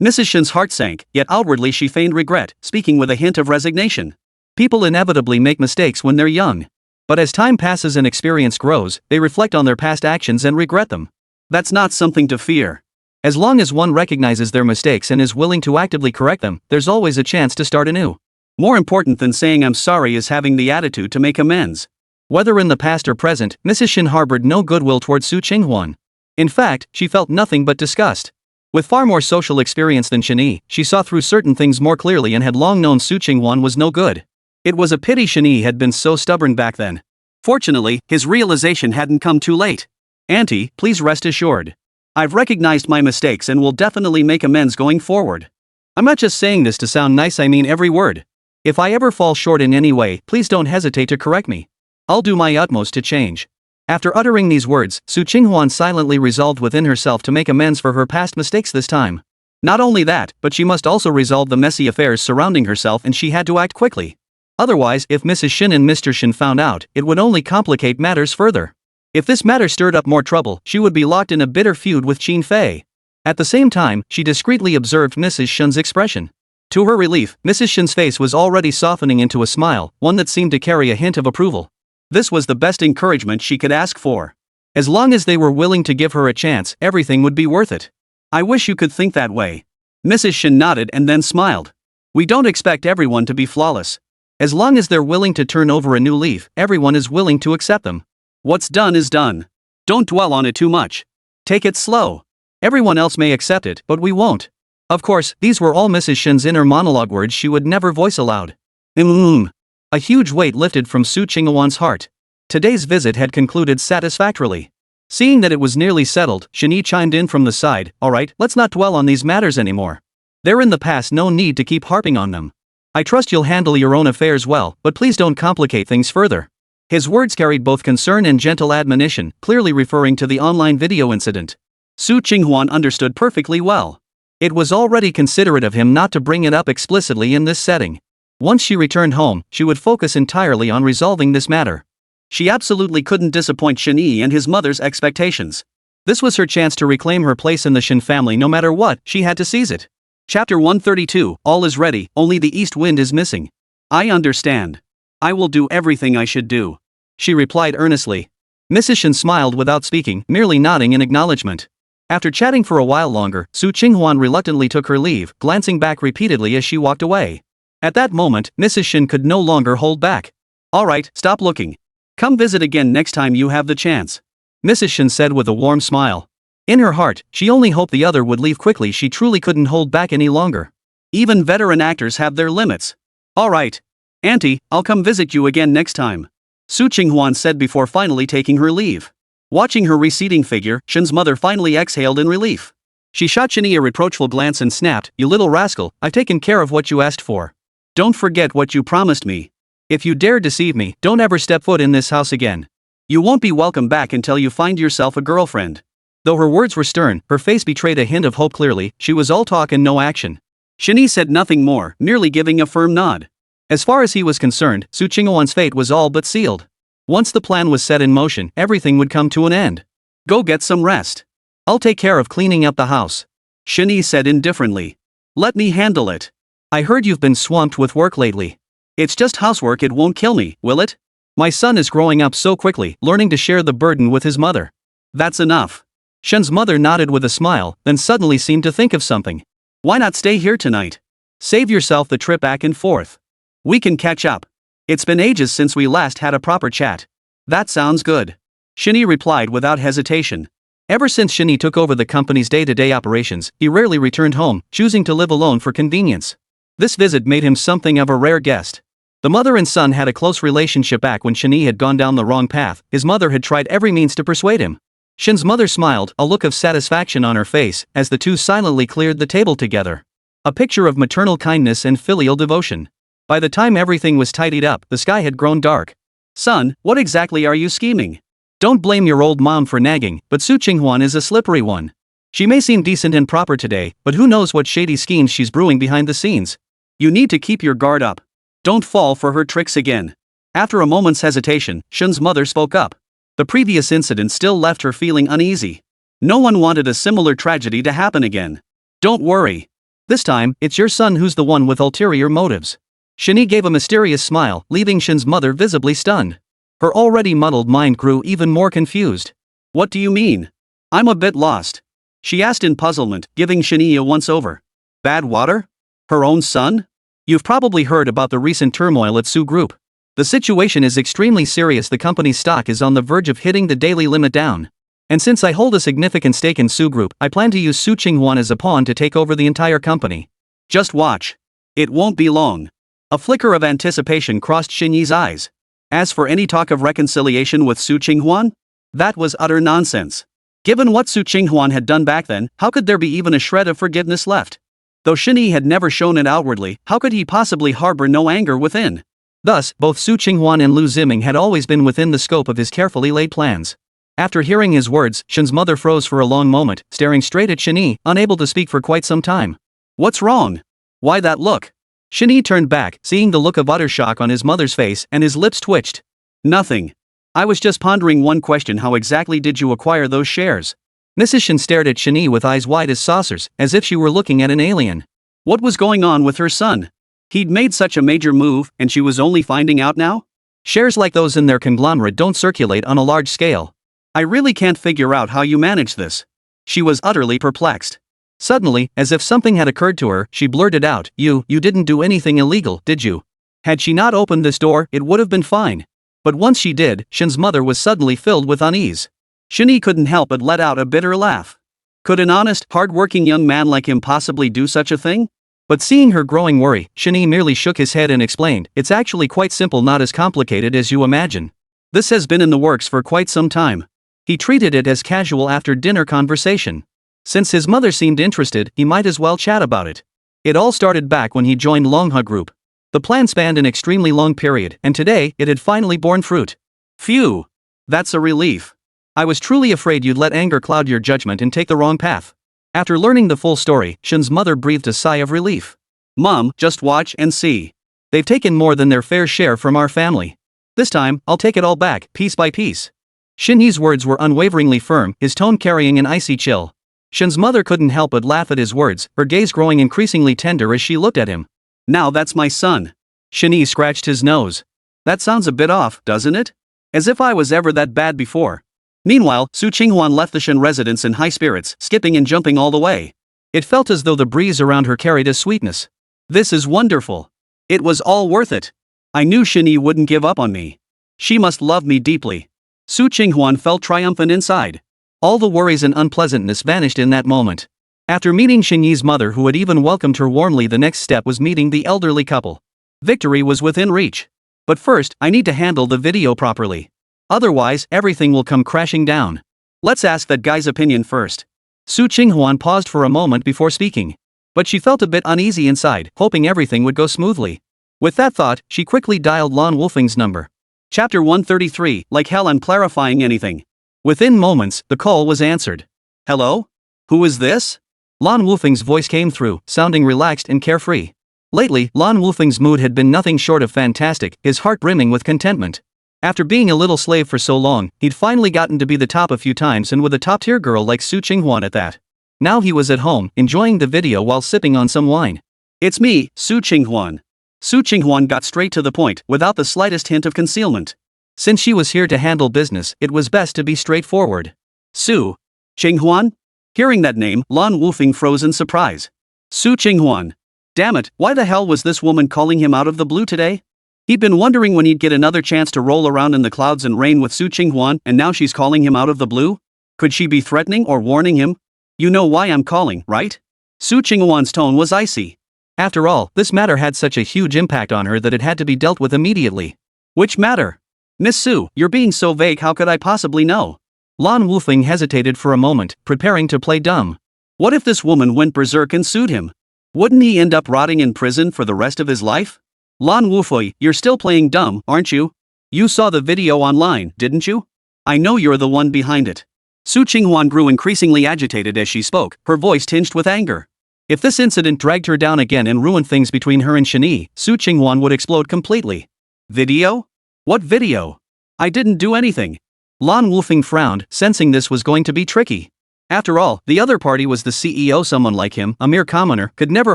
Mrs. Shen's heart sank, yet outwardly she feigned regret, speaking with a hint of resignation. People inevitably make mistakes when they're young. But as time passes and experience grows, they reflect on their past actions and regret them. That's not something to fear. As long as one recognizes their mistakes and is willing to actively correct them, there's always a chance to start anew. More important than saying I'm sorry is having the attitude to make amends. Whether in the past or present, Mrs. Shen harbored no goodwill towards Su Qinghuan. In fact, she felt nothing but disgust. With far more social experience than Shen Yi, she saw through certain things more clearly and had long known Su Qinghuan was no good. It was a pity Shen Yi had been so stubborn back then. Fortunately, his realization hadn't come too late. Auntie, please rest assured. I've recognized my mistakes and will definitely make amends going forward. I'm not just saying this to sound nice, I mean every word. If I ever fall short in any way, please don't hesitate to correct me. I'll do my utmost to change. After uttering these words, Su Qinghuan silently resolved within herself to make amends for her past mistakes this time. Not only that, but she must also resolve the messy affairs surrounding herself, and she had to act quickly. Otherwise, if Mrs. Shen and Mr. Shen found out, it would only complicate matters further. If this matter stirred up more trouble, she would be locked in a bitter feud with Qin Fei. At the same time, she discreetly observed Mrs. Shen's expression. To her relief, Mrs. Shen's face was already softening into a smile, one that seemed to carry a hint of approval. This was the best encouragement she could ask for. As long as they were willing to give her a chance, everything would be worth it. I wish you could think that way. Mrs. Shen nodded and then smiled. We don't expect everyone to be flawless. As long as they're willing to turn over a new leaf, everyone is willing to accept them. What's done is done. Don't dwell on it too much. Take it slow. Everyone else may accept it, but we won't. Of course, these were all Mrs. Shen's inner monologue, words she would never voice aloud. A huge weight lifted from Su Qinghuan's heart. Today's visit had concluded satisfactorily. Seeing that it was nearly settled, Shen Yi chimed in from the side. Alright, let's not dwell on these matters anymore. They're in the past, no need to keep harping on them. I trust you'll handle your own affairs well, but please don't complicate things further. His words carried both concern and gentle admonition, clearly referring to the online video incident. Su Qinghuan understood perfectly well. It was already considerate of him not to bring it up explicitly in this setting. Once she returned home, she would focus entirely on resolving this matter. She absolutely couldn't disappoint Shen Yi and his mother's expectations. This was her chance to reclaim her place in the Shen family. No matter what, she had to seize it. Chapter 132, All is ready, only the east wind is missing. I understand. I will do everything I should do, she replied earnestly. Mrs. Shen smiled without speaking, merely nodding in acknowledgement. After chatting for a while longer, Su Qinghuan reluctantly took her leave, glancing back repeatedly as she walked away. At that moment, Mrs. Shen could no longer hold back. Alright, stop looking. Come visit again next time you have the chance, Mrs. Shen said with a warm smile. In her heart, she only hoped the other would leave quickly. She truly couldn't hold back any longer. Even veteran actors have their limits. Alright, Auntie, I'll come visit you again next time, Su Qinghuan said before finally taking her leave. Watching her receding figure, Shen's mother finally exhaled in relief. She shot Shen Yi a reproachful glance and snapped, You little rascal, I've taken care of what you asked for. Don't forget what you promised me. If you dare deceive me, don't ever step foot in this house again. You won't be welcome back until you find yourself a girlfriend. Though her words were stern, her face betrayed a hint of hope. Clearly, she was all talk and no action. Shen Yi said nothing more, merely giving a firm nod. As far as he was concerned, Su Qinghuan's fate was all but sealed. Once the plan was set in motion, everything would come to an end. Go get some rest. I'll take care of cleaning up the house, Shen Yi said indifferently. Let me handle it. I heard you've been swamped with work lately. It's just housework, it won't kill me, will it? My son is growing up so quickly, learning to share the burden with his mother. That's enough. Shen's mother nodded with a smile, then suddenly seemed to think of something. Why not stay here tonight? Save yourself the trip back and forth. We can catch up. It's been ages since we last had a proper chat. That sounds good, Shen Yi replied without hesitation. Ever since Shen Yi took over the company's day-to-day operations, he rarely returned home, choosing to live alone for convenience. This visit made him something of a rare guest. The mother and son had a close relationship. Back when Shen Yi had gone down the wrong path, his mother had tried every means to persuade him. Shen's mother smiled, a look of satisfaction on her face, as the two silently cleared the table together. A picture of maternal kindness and filial devotion. By the time everything was tidied up, the sky had grown dark. Son, what exactly are you scheming? Don't blame your old mom for nagging, but Su Qinghuan is a slippery one. She may seem decent and proper today, but who knows what shady schemes she's brewing behind the scenes. You need to keep your guard up. Don't fall for her tricks again. After a moment's hesitation, Shen's mother spoke up. The previous incident still left her feeling uneasy. No one wanted a similar tragedy to happen again. Don't worry. This time, it's your son who's the one with ulterior motives. Shen Yi gave a mysterious smile, leaving Shen's mother visibly stunned. Her already muddled mind grew even more confused. What do you mean? I'm a bit lost, she asked in puzzlement, giving Shen Yi a once-over. Bad water? Her own son? You've probably heard about the recent turmoil at Su Group. The situation is extremely serious. The company's stock is on the verge of hitting the daily limit down. And since I hold a significant stake in Su Group, I plan to use Su Qinghuan as a pawn to take over the entire company. Just watch. It won't be long. A flicker of anticipation crossed Shen Yi's eyes. As for any talk of reconciliation with Su Qinghuan, that was utter nonsense. Given what Su Qinghuan had done back then, how could there be even a shred of forgiveness left? Though Shen Yi had never shown it outwardly, how could he possibly harbor no anger within? Thus, both Su Qinghuan and Liu Ziming had always been within the scope of his carefully laid plans. After hearing his words, Shen's mother froze for a long moment, staring straight at Shen Yi, unable to speak for quite some time. What's wrong? Why that look? Shen Yi turned back, seeing the look of utter shock on his mother's face, and his lips twitched. Nothing. I was just pondering one question. How exactly did you acquire those shares? Mrs. Shen stared at Shen Yi with eyes wide as saucers, as if she were looking at an alien. What was going on with her son? He'd made such a major move, and she was only finding out now? Shares like those in their conglomerate don't circulate on a large scale. I really can't figure out how you manage this. She was utterly perplexed. Suddenly, as if something had occurred to her, she blurted out, You didn't do anything illegal, did you? Had she not opened this door, it would have been fine. But once she did, Shen's mother was suddenly filled with unease. Shen Yi couldn't help but let out a bitter laugh. Could an honest, hard-working young man like him possibly do such a thing? But seeing her growing worry, Shen Yi merely shook his head and explained, It's actually quite simple, not as complicated as you imagine. This has been in the works for quite some time. He treated it as casual after-dinner conversation. Since his mother seemed interested, he might as well chat about it. It all started back when he joined Wansheng Group. The plan spanned an extremely long period, and today, it had finally borne fruit. Phew! That's a relief. I was truly afraid you'd let anger cloud your judgment and take the wrong path. After learning the full story, Shen's mother breathed a sigh of relief. Mom, just watch and see. They've taken more than their fair share from our family. This time, I'll take it all back, piece by piece. Shen Yi's words were unwaveringly firm, his tone carrying an icy chill. Shen's mother couldn't help but laugh at his words, her gaze growing increasingly tender as she looked at him. Now that's my son. Shen Yi scratched his nose. That sounds a bit off, doesn't it? As if I was ever that bad before. Meanwhile, Su Qinghuan left the Shen residence in high spirits, skipping and jumping all the way. It felt as though the breeze around her carried a sweetness. This is wonderful. It was all worth it. I knew Shen Yi wouldn't give up on me. She must love me deeply. Su Qinghuan felt triumphant inside. All the worries and unpleasantness vanished in that moment. After meeting Shen Yi's mother, who had even welcomed her warmly, the next step was meeting the elderly couple. Victory was within reach. But first, I need to handle the video properly. Otherwise, everything will come crashing down. Let's ask that guy's opinion first. Su Qinghuan paused for a moment before speaking. But she felt a bit uneasy inside, hoping everything would go smoothly. With that thought, she quickly dialed Lan Wolfing's number. Chapter 133, Like hell I'm clarifying anything. Within moments, the call was answered. Hello? Who is this? Lan Wolfing's voice came through, sounding relaxed and carefree. Lately, Lan Wolfing's mood had been nothing short of fantastic, his heart brimming with contentment. After being a little slave for so long, he'd finally gotten to be the top a few times, and with a top-tier girl like Su Qinghuan at that. Now he was at home, enjoying the video while sipping on some wine. It's me, Su Qinghuan. Su Qinghuan got straight to the point, without the slightest hint of concealment. Since she was here to handle business, it was best to be straightforward. Su Qinghuan? Hearing that name, Lan Wolfing froze in surprise. Su Qinghuan. Damn it, why the hell was this woman calling him out of the blue today? He'd been wondering when he'd get another chance to roll around in the clouds and reign with Su Qinghuan, and now she's calling him out of the blue? Could she be threatening or warning him? You know why I'm calling, right? Su Qinghuan's tone was icy. After all, this matter had such a huge impact on her that it had to be dealt with immediately. Which matter? Miss Su, you're being so vague, how could I possibly know? Lan Wolfing hesitated for a moment, preparing to play dumb. What if this woman went berserk and sued him? Wouldn't he end up rotting in prison for the rest of his life? Lan Wolfing, you're still playing dumb, aren't you? You saw the video online, didn't you? I know you're the one behind it. Su Qinghuan grew increasingly agitated as she spoke, her voice tinged with anger. If this incident dragged her down again and ruined things between her and Shen Yi, Su Qinghuan would explode completely. Video? What video? I didn't do anything. Lan Wolfing frowned, sensing this was going to be tricky. After all, the other party was the CEO. Someone like him, a mere commoner, could never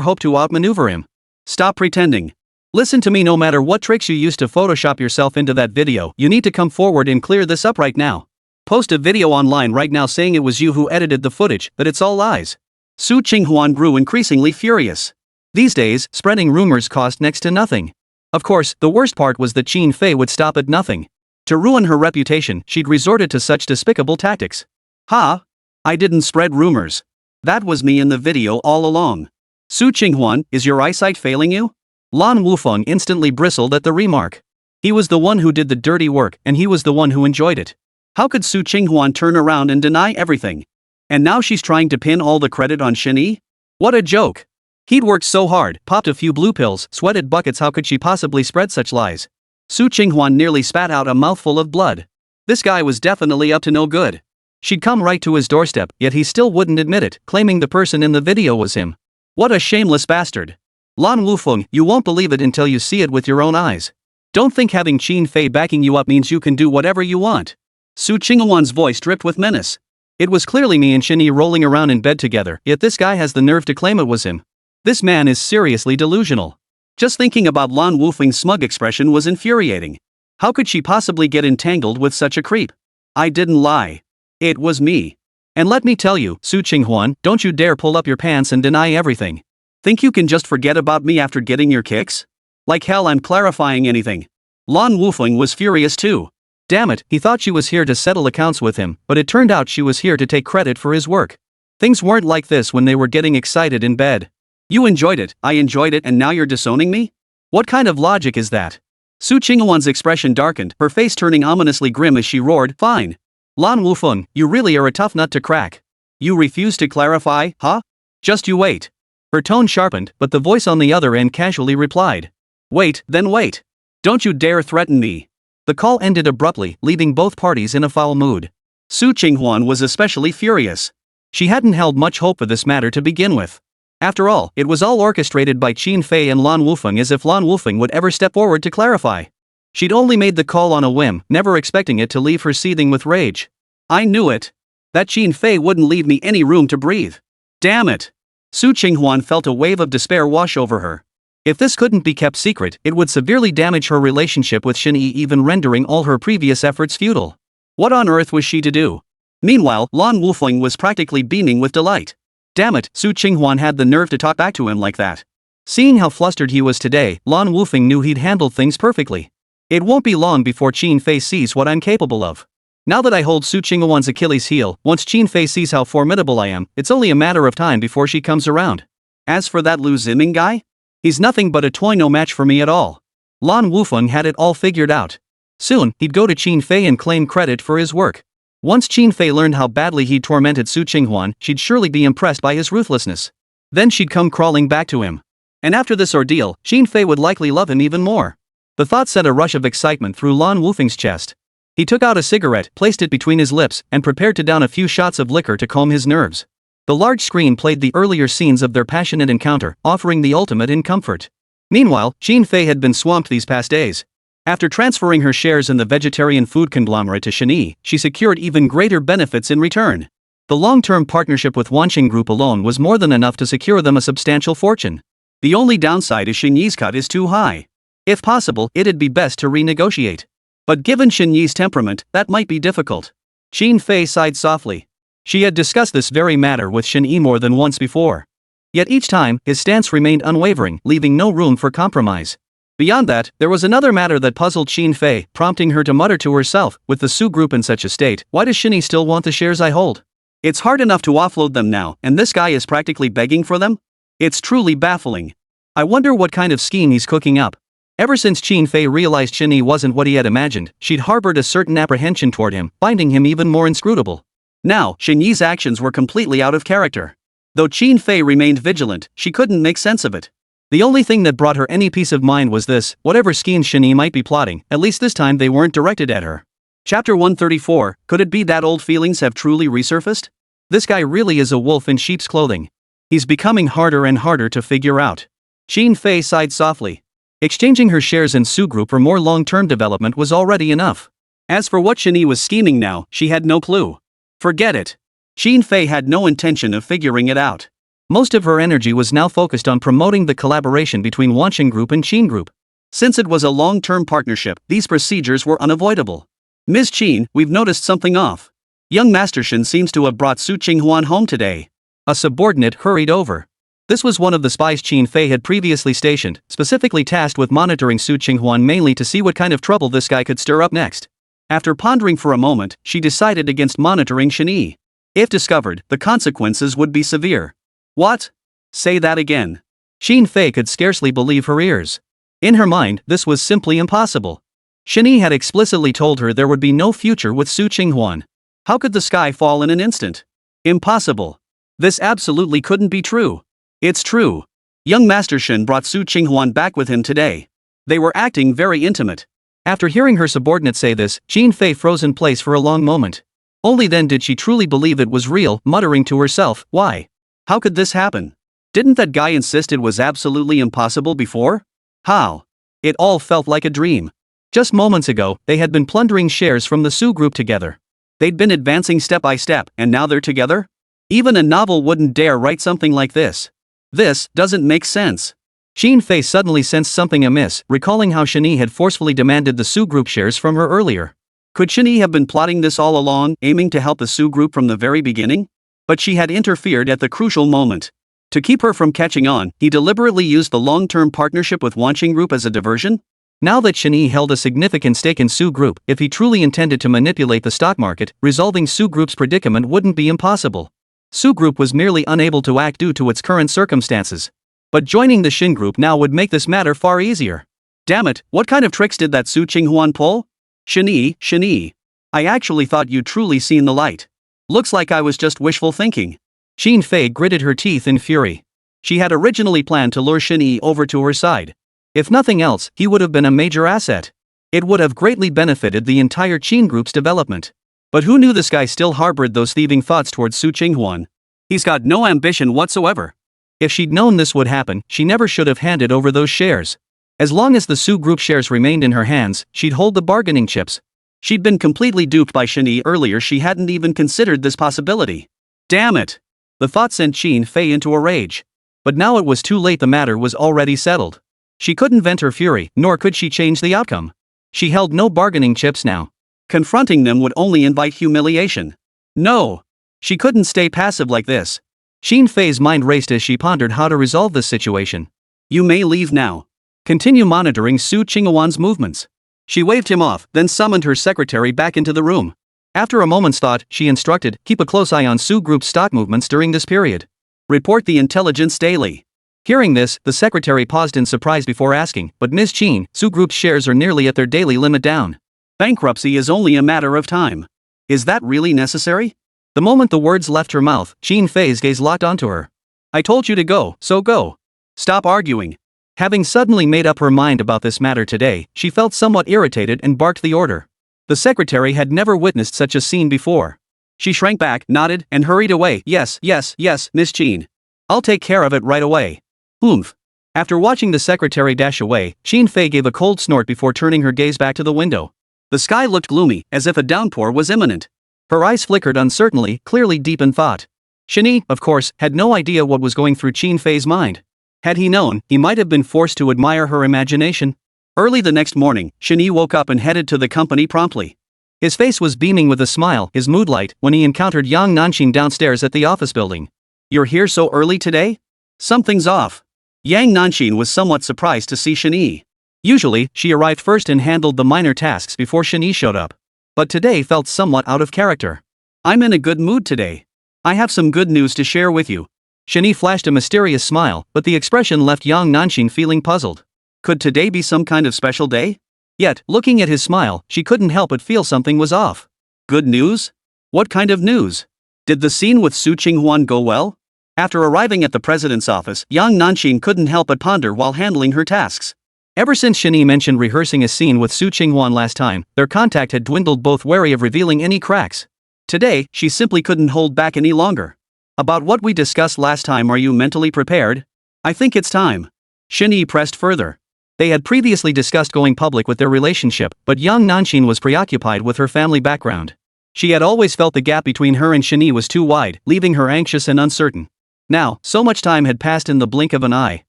hope to outmaneuver him. Stop pretending. Listen to me, no matter what tricks you used to Photoshop yourself into that video, you need to come forward and clear this up right now. Post a video online right now saying it was you who edited the footage, that it's all lies. Su Qinghuan grew increasingly furious. These days, spreading rumors cost next to nothing. Of course, the worst part was that Qin Fei would stop at nothing. To ruin her reputation, she'd resorted to such despicable tactics. Ha! I didn't spread rumors. That was me in the video all along. Su Qinghuan, is your eyesight failing you? Lan Wolfing instantly bristled at the remark. He was the one who did the dirty work, and he was the one who enjoyed it. How could Su Qinghuan turn around and deny everything? And now she's trying to pin all the credit on Shen Yi? What a joke. He'd worked so hard, popped a few blue pills, sweated buckets. How could she possibly spread such lies? Su Qinghuan nearly spat out a mouthful of blood. This guy was definitely up to no good. She'd come right to his doorstep, yet he still wouldn't admit it, claiming the person in the video was him. What a shameless bastard. Lan Wolfing, you won't believe it until you see it with your own eyes. Don't think having Qin Fei backing you up means you can do whatever you want. Su Qinghuan's voice dripped with menace. It was clearly me and Shen Yi rolling around in bed together, yet this guy has the nerve to claim it was him. This man is seriously delusional. Just thinking about Lan Wolfing's smug expression was infuriating. How could she possibly get entangled with such a creep? I didn't lie. It was me. And let me tell you, Su Qinghuan, don't you dare pull up your pants and deny everything. Think you can just forget about me after getting your kicks? Like hell I'm clarifying anything. Lan Wufeng was furious too. Damn it, he thought she was here to settle accounts with him, but it turned out she was here to take credit for his work. Things weren't like this when they were getting excited in bed. You enjoyed it, I enjoyed it, and now you're disowning me? What kind of logic is that? Su Qinghuan's expression darkened, her face turning ominously grim as she roared, fine. Lan Wufeng, you really are a tough nut to crack. You refuse to clarify, huh? Just you wait. Her tone sharpened, but the voice on the other end casually replied. Wait, then wait. Don't you dare threaten me. The call ended abruptly, leaving both parties in a foul mood. Su Qinghuan was especially furious. She hadn't held much hope for this matter to begin with. After all, it was all orchestrated by Qin Fei and Lan Wufeng, as if Lan Wufeng would ever step forward to clarify. She'd only made the call on a whim, never expecting it to leave her seething with rage. I knew it. That Qin Fei wouldn't leave me any room to breathe. Damn it. Su Qinghuan felt a wave of despair wash over her. If this couldn't be kept secret, it would severely damage her relationship with Shen Yi, even rendering all her previous efforts futile. What on earth was she to do? Meanwhile, Lan Wufeng was practically beaming with delight. Damn it, Su Qinghuan had the nerve to talk back to him like that. Seeing how flustered he was today, Lan Wufeng knew he'd handled things perfectly. It won't be long before Qin Fei sees what I'm capable of. Now that I hold Su Qinghuan's Achilles heel, once Qin Fei sees how formidable I am, it's only a matter of time before she comes around. As for that Liu Ziming guy? He's nothing but a toy, no match for me at all. Lan Wufeng had it all figured out. Soon, he'd go to Qin Fei and claim credit for his work. Once Qin Fei learned how badly he'd tormented Su Qinghuan, she'd surely be impressed by his ruthlessness. Then she'd come crawling back to him. And after this ordeal, Qin Fei would likely love him even more. The thought sent a rush of excitement through Lan Wufeng's chest. He took out a cigarette, placed it between his lips, and prepared to down a few shots of liquor to calm his nerves. The large screen played the earlier scenes of their passionate encounter, offering the ultimate in comfort. Meanwhile, Qin Fei had been swamped these past days. After transferring her shares in the vegetarian food conglomerate to Shen Yi, she secured even greater benefits in return. The long-term partnership with Wansheng Group alone was more than enough to secure them a substantial fortune. The only downside is Shen Yi's cut is too high. If possible, it'd be best to renegotiate. But given Shen Yi's temperament, that might be difficult. Qin Fei sighed softly. She had discussed this very matter with Shen Yi more than once before. Yet each time, his stance remained unwavering, leaving no room for compromise. Beyond that, there was another matter that puzzled Qin Fei, prompting her to mutter to herself, with the Su Group in such a state, why does Shen Yi still want the shares I hold? It's hard enough to offload them now, and this guy is practically begging for them? It's truly baffling. I wonder what kind of scheme he's cooking up. Ever since Qin Fei realized Shen Yi wasn't what he had imagined, she'd harbored a certain apprehension toward him, finding him even more inscrutable. Now, Shen Yi's actions were completely out of character. Though Qin Fei remained vigilant, she couldn't make sense of it. The only thing that brought her any peace of mind was this: whatever schemes Shen Yi might be plotting, at least this time they weren't directed at her. Chapter 134, could it be that old feelings have truly resurfaced? This guy really is a wolf in sheep's clothing. He's becoming harder and harder to figure out. Qin Fei sighed softly. Exchanging her shares in Su Group for more long-term development was already enough. As for what Shen Yi was scheming now, she had no clue. Forget it. Qin Fei had no intention of figuring it out. Most of her energy was now focused on promoting the collaboration between Wansheng Group and Qin Group. Since it was a long-term partnership, these procedures were unavoidable. Ms. Qin, we've noticed something off. Young Master Shen seems to have brought Su Qinghuan home today. A subordinate hurried over. This was one of the spies Qin Fei had previously stationed, specifically tasked with monitoring Su Qinghuan mainly to see what kind of trouble this guy could stir up next. After pondering for a moment, she decided against monitoring Shen Yi. If discovered, the consequences would be severe. What? Say that again. Qin Fei could scarcely believe her ears. In her mind, this was simply impossible. Shen Yi had explicitly told her there would be no future with Su Qinghuan. How could the sky fall in an instant? Impossible. This absolutely couldn't be true. It's true. Young Master Shen brought Su Qinghuan back with him today. They were acting very intimate. After hearing her subordinate say this, Qin Fei froze in place for a long moment. Only then did she truly believe it was real, muttering to herself, why? How could this happen? Didn't that guy insist it was absolutely impossible before? How? It all felt like a dream. Just moments ago, they had been plundering shares from the Su Group together. They'd been advancing step by step, and now they're together? Even a novel wouldn't dare write something like this. This doesn't make sense. Qin Fei suddenly sensed something amiss, recalling how Shen Yi had forcefully demanded the Su Group shares from her earlier. Could Shen Yi have been plotting this all along, aiming to help the Su group from the very beginning? But she had interfered at the crucial moment. To keep her from catching on, he deliberately used the long-term partnership with Wansheng Group as a diversion? Now that Shen Yi held a significant stake in Su Group, if he truly intended to manipulate the stock market, resolving Su Group's predicament wouldn't be impossible. Su Group was merely unable to act due to its current circumstances. But joining the Shen Group now would make this matter far easier. Damn it, what kind of tricks did that Su Qinghuan pull? Shen Yi, I actually thought you'd truly seen the light. Looks like I was just wishful thinking. Xin Fei gritted her teeth in fury. She had originally planned to lure Shen Yi over to her side. If nothing else, he would have been a major asset. It would have greatly benefited the entire Qin Group's development. But who knew this guy still harbored those thieving thoughts towards Su Qinghuan? He's got no ambition whatsoever. If she'd known this would happen, she never should have handed over those shares. As long as the Su Group shares remained in her hands, she'd hold the bargaining chips. She'd been completely duped by Shen Yi earlier. She hadn't even considered this possibility. Damn it! The thought sent Xin Fei into a rage. But now it was too late. The matter was already settled. She couldn't vent her fury, nor could she change the outcome. She held no bargaining chips now. Confronting them would only invite humiliation. No! She couldn't stay passive like this. Xin Fei's mind raced as she pondered how to resolve this situation. You may leave now. Continue monitoring Su Qinghuan's movements. She waved him off, then summoned her secretary back into the room. After a moment's thought, she instructed, keep a close eye on Su Group's stock movements during this period. Report the intelligence daily. Hearing this, the secretary paused in surprise before asking, but Ms. Qin, Su Group's shares are nearly at their daily limit down. Bankruptcy is only a matter of time. Is that really necessary? The moment the words left her mouth, Xin Fei's gaze locked onto her. I told you to go, so go. Stop arguing. Having suddenly made up her mind about this matter today, she felt somewhat irritated and barked the order. The secretary had never witnessed such a scene before. She shrank back, nodded, and hurried away. Yes, Miss Qin. I'll take care of it right away. Oomph. After watching the secretary dash away, Xin Fei gave a cold snort before turning her gaze back to the window. The sky looked gloomy, as if a downpour was imminent. Her eyes flickered uncertainly, clearly deep in thought. Shen Yi, of course, had no idea what was going through Xin Fei's mind. Had he known, he might have been forced to admire her imagination. Early the next morning, Shen Yi woke up and headed to the company promptly. His face was beaming with a smile, his mood light, when he encountered Yang Nanxin downstairs at the office building. You're here so early today? Something's off. Yang Nanxin was somewhat surprised to see Shen Yi. Usually, she arrived first and handled the minor tasks before Shen Yi showed up. But today felt somewhat out of character. I'm in a good mood today. I have some good news to share with you. Shen Yi flashed a mysterious smile, but the expression left Yang Nanxin feeling puzzled. Could today be some kind of special day? Yet, looking at his smile, she couldn't help but feel something was off. Good news? What kind of news? Did the scene with Su Qinghuan go well? After arriving at the president's office, Yang Nanxin couldn't help but ponder while handling her tasks. Ever since Shen Yi mentioned rehearsing a scene with Su Qinghuan last time, their contact had dwindled, both wary of revealing any cracks. Today, she simply couldn't hold back any longer. About what we discussed last time, are you mentally prepared? I think it's time. Shen Yi pressed further. They had previously discussed going public with their relationship, but Yang Nanxin was preoccupied with her family background. She had always felt the gap between her and Shen Yi was too wide, leaving her anxious and uncertain. Now, so much time had passed in the blink of an eye.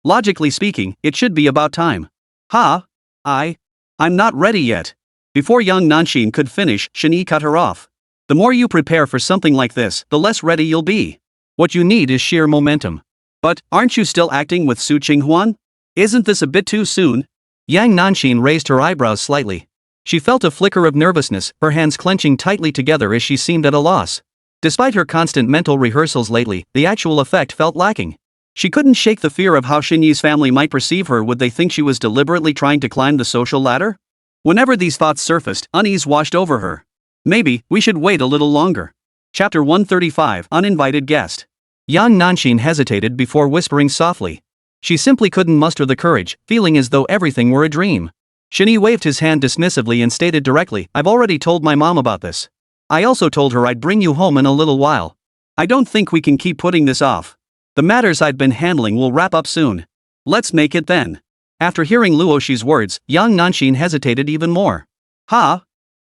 Logically speaking, it should be about time. I'm not ready yet. Before Yang Nanxin could finish, Shen Yi cut her off. The more you prepare for something like this, the less ready you'll be. What you need is sheer momentum. But, aren't you still acting with Su Qinghuan? Isn't this a bit too soon? Yang Nanxin raised her eyebrows slightly. She felt a flicker of nervousness, her hands clenching tightly together as she seemed at a loss. Despite her constant mental rehearsals lately, the actual effect felt lacking. She couldn't shake the fear of how Shen Yi's family might perceive her. Would they think she was deliberately trying to climb the social ladder? Whenever these thoughts surfaced, unease washed over her. Maybe, we should wait a little longer. Chapter 135, Uninvited Guest. Yang Nanxin hesitated before whispering softly. She simply couldn't muster the courage, feeling as though everything were a dream. Shen Yi waved his hand dismissively and stated directly, I've already told my mom about this. I also told her I'd bring you home in a little while. I don't think we can keep putting this off. The matters I'd been handling will wrap up soon. Let's make it then. After hearing Luoshi's words, Yang Nanxin hesitated even more.